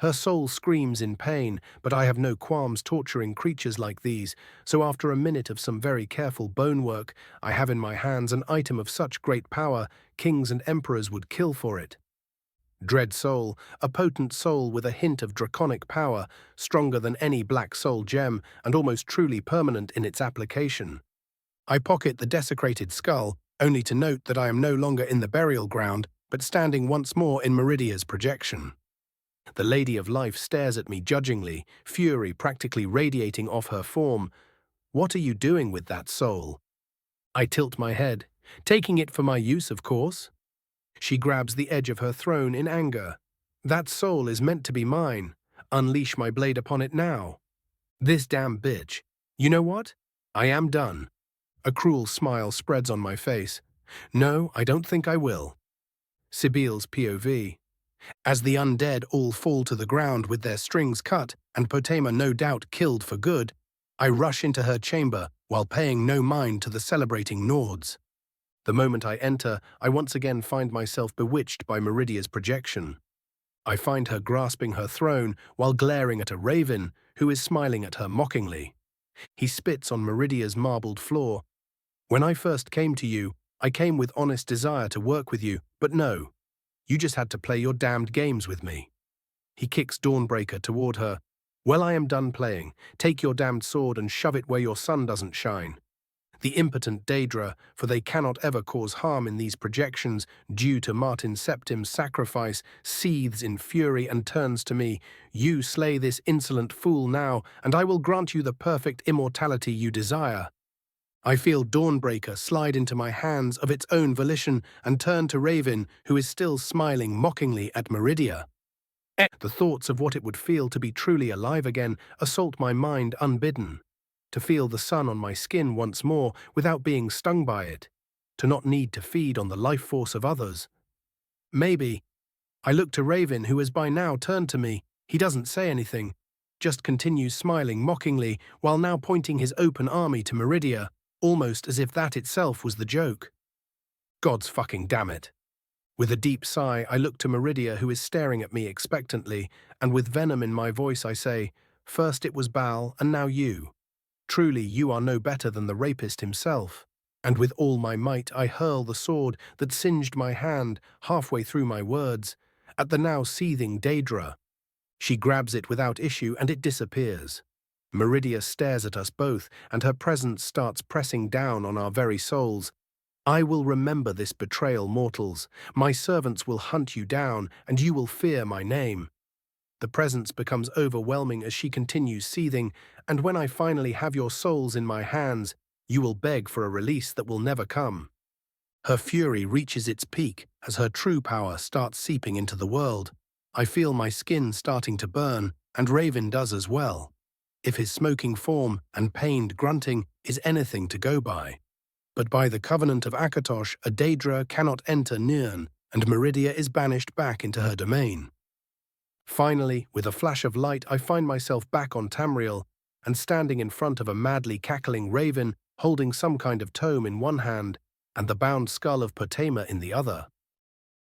Her soul screams in pain, but I have no qualms torturing creatures like these, so after a minute of some very careful bone work, I have in my hands an item of such great power, kings and emperors would kill for it. Dread Soul, a potent soul with a hint of draconic power, stronger than any black soul gem and almost truly permanent in its application. I pocket the desecrated skull, only to note that I am no longer in the burial ground, but standing once more in Meridia's projection. The Lady of Life stares at me judgingly, fury practically radiating off her form. What are you doing with that soul? I tilt my head, taking it for my use, of course. She grabs the edge of her throne in anger. That soul is meant to be mine. Unleash my blade upon it now. This damn bitch. You know what? I am done. A cruel smile spreads on my face. No, I don't think I will. Sibyl's POV. As the undead all fall to the ground with their strings cut and Potema no doubt killed for good, I rush into her chamber while paying no mind to the celebrating Nords. The moment I enter, I once again find myself bewitched by Meridia's projection. I find her grasping her throne while glaring at a raven who is smiling at her mockingly. He spits on Meridia's marbled floor. When I first came to you, I came with honest desire to work with you, but no. You just had to play your damned games with me. He kicks Dawnbreaker toward her. Well, I am done playing. Take your damned sword and shove it where your sun doesn't shine. The impotent Daedra, for they cannot ever cause harm in these projections due to Martin Septim's sacrifice, seethes in fury and turns to me. You slay this insolent fool now, and I will grant you the perfect immortality you desire. I feel Dawnbreaker slide into my hands of its own volition and turn to Raven, who is still smiling mockingly at Meridia. The thoughts of what it would feel to be truly alive again assault my mind unbidden. To feel the sun on my skin once more without being stung by it. To not need to feed on the life force of others. Maybe. I look to Raven, who has by now turned to me. He doesn't say anything, just continues smiling mockingly while now pointing his open army to Meridia, almost as if that itself was the joke. God's fucking damn it. With a deep sigh, I look to Meridia, who is staring at me expectantly, and with venom in my voice I say, first it was Baal, and now you. Truly, you are no better than the rapist himself. And with all my might I hurl the sword that singed my hand halfway through my words, at the now seething Daedra. She grabs it without issue and it disappears. Meridia stares at us both, and her presence starts pressing down on our very souls. I will remember this betrayal, mortals. My servants will hunt you down, and you will fear my name. The presence becomes overwhelming as she continues seething, and when I finally have your souls in my hands, you will beg for a release that will never come. Her fury reaches its peak as her true power starts seeping into the world. I feel my skin starting to burn, and Raven does as well. If his smoking form and pained grunting is anything to go by. But by the covenant of Akatosh, a Daedra cannot enter Nirn, and Meridia is banished back into her domain. Finally, with a flash of light, I find myself back on Tamriel, and standing in front of a madly cackling raven, holding some kind of tome in one hand, and the bound skull of Potema in the other.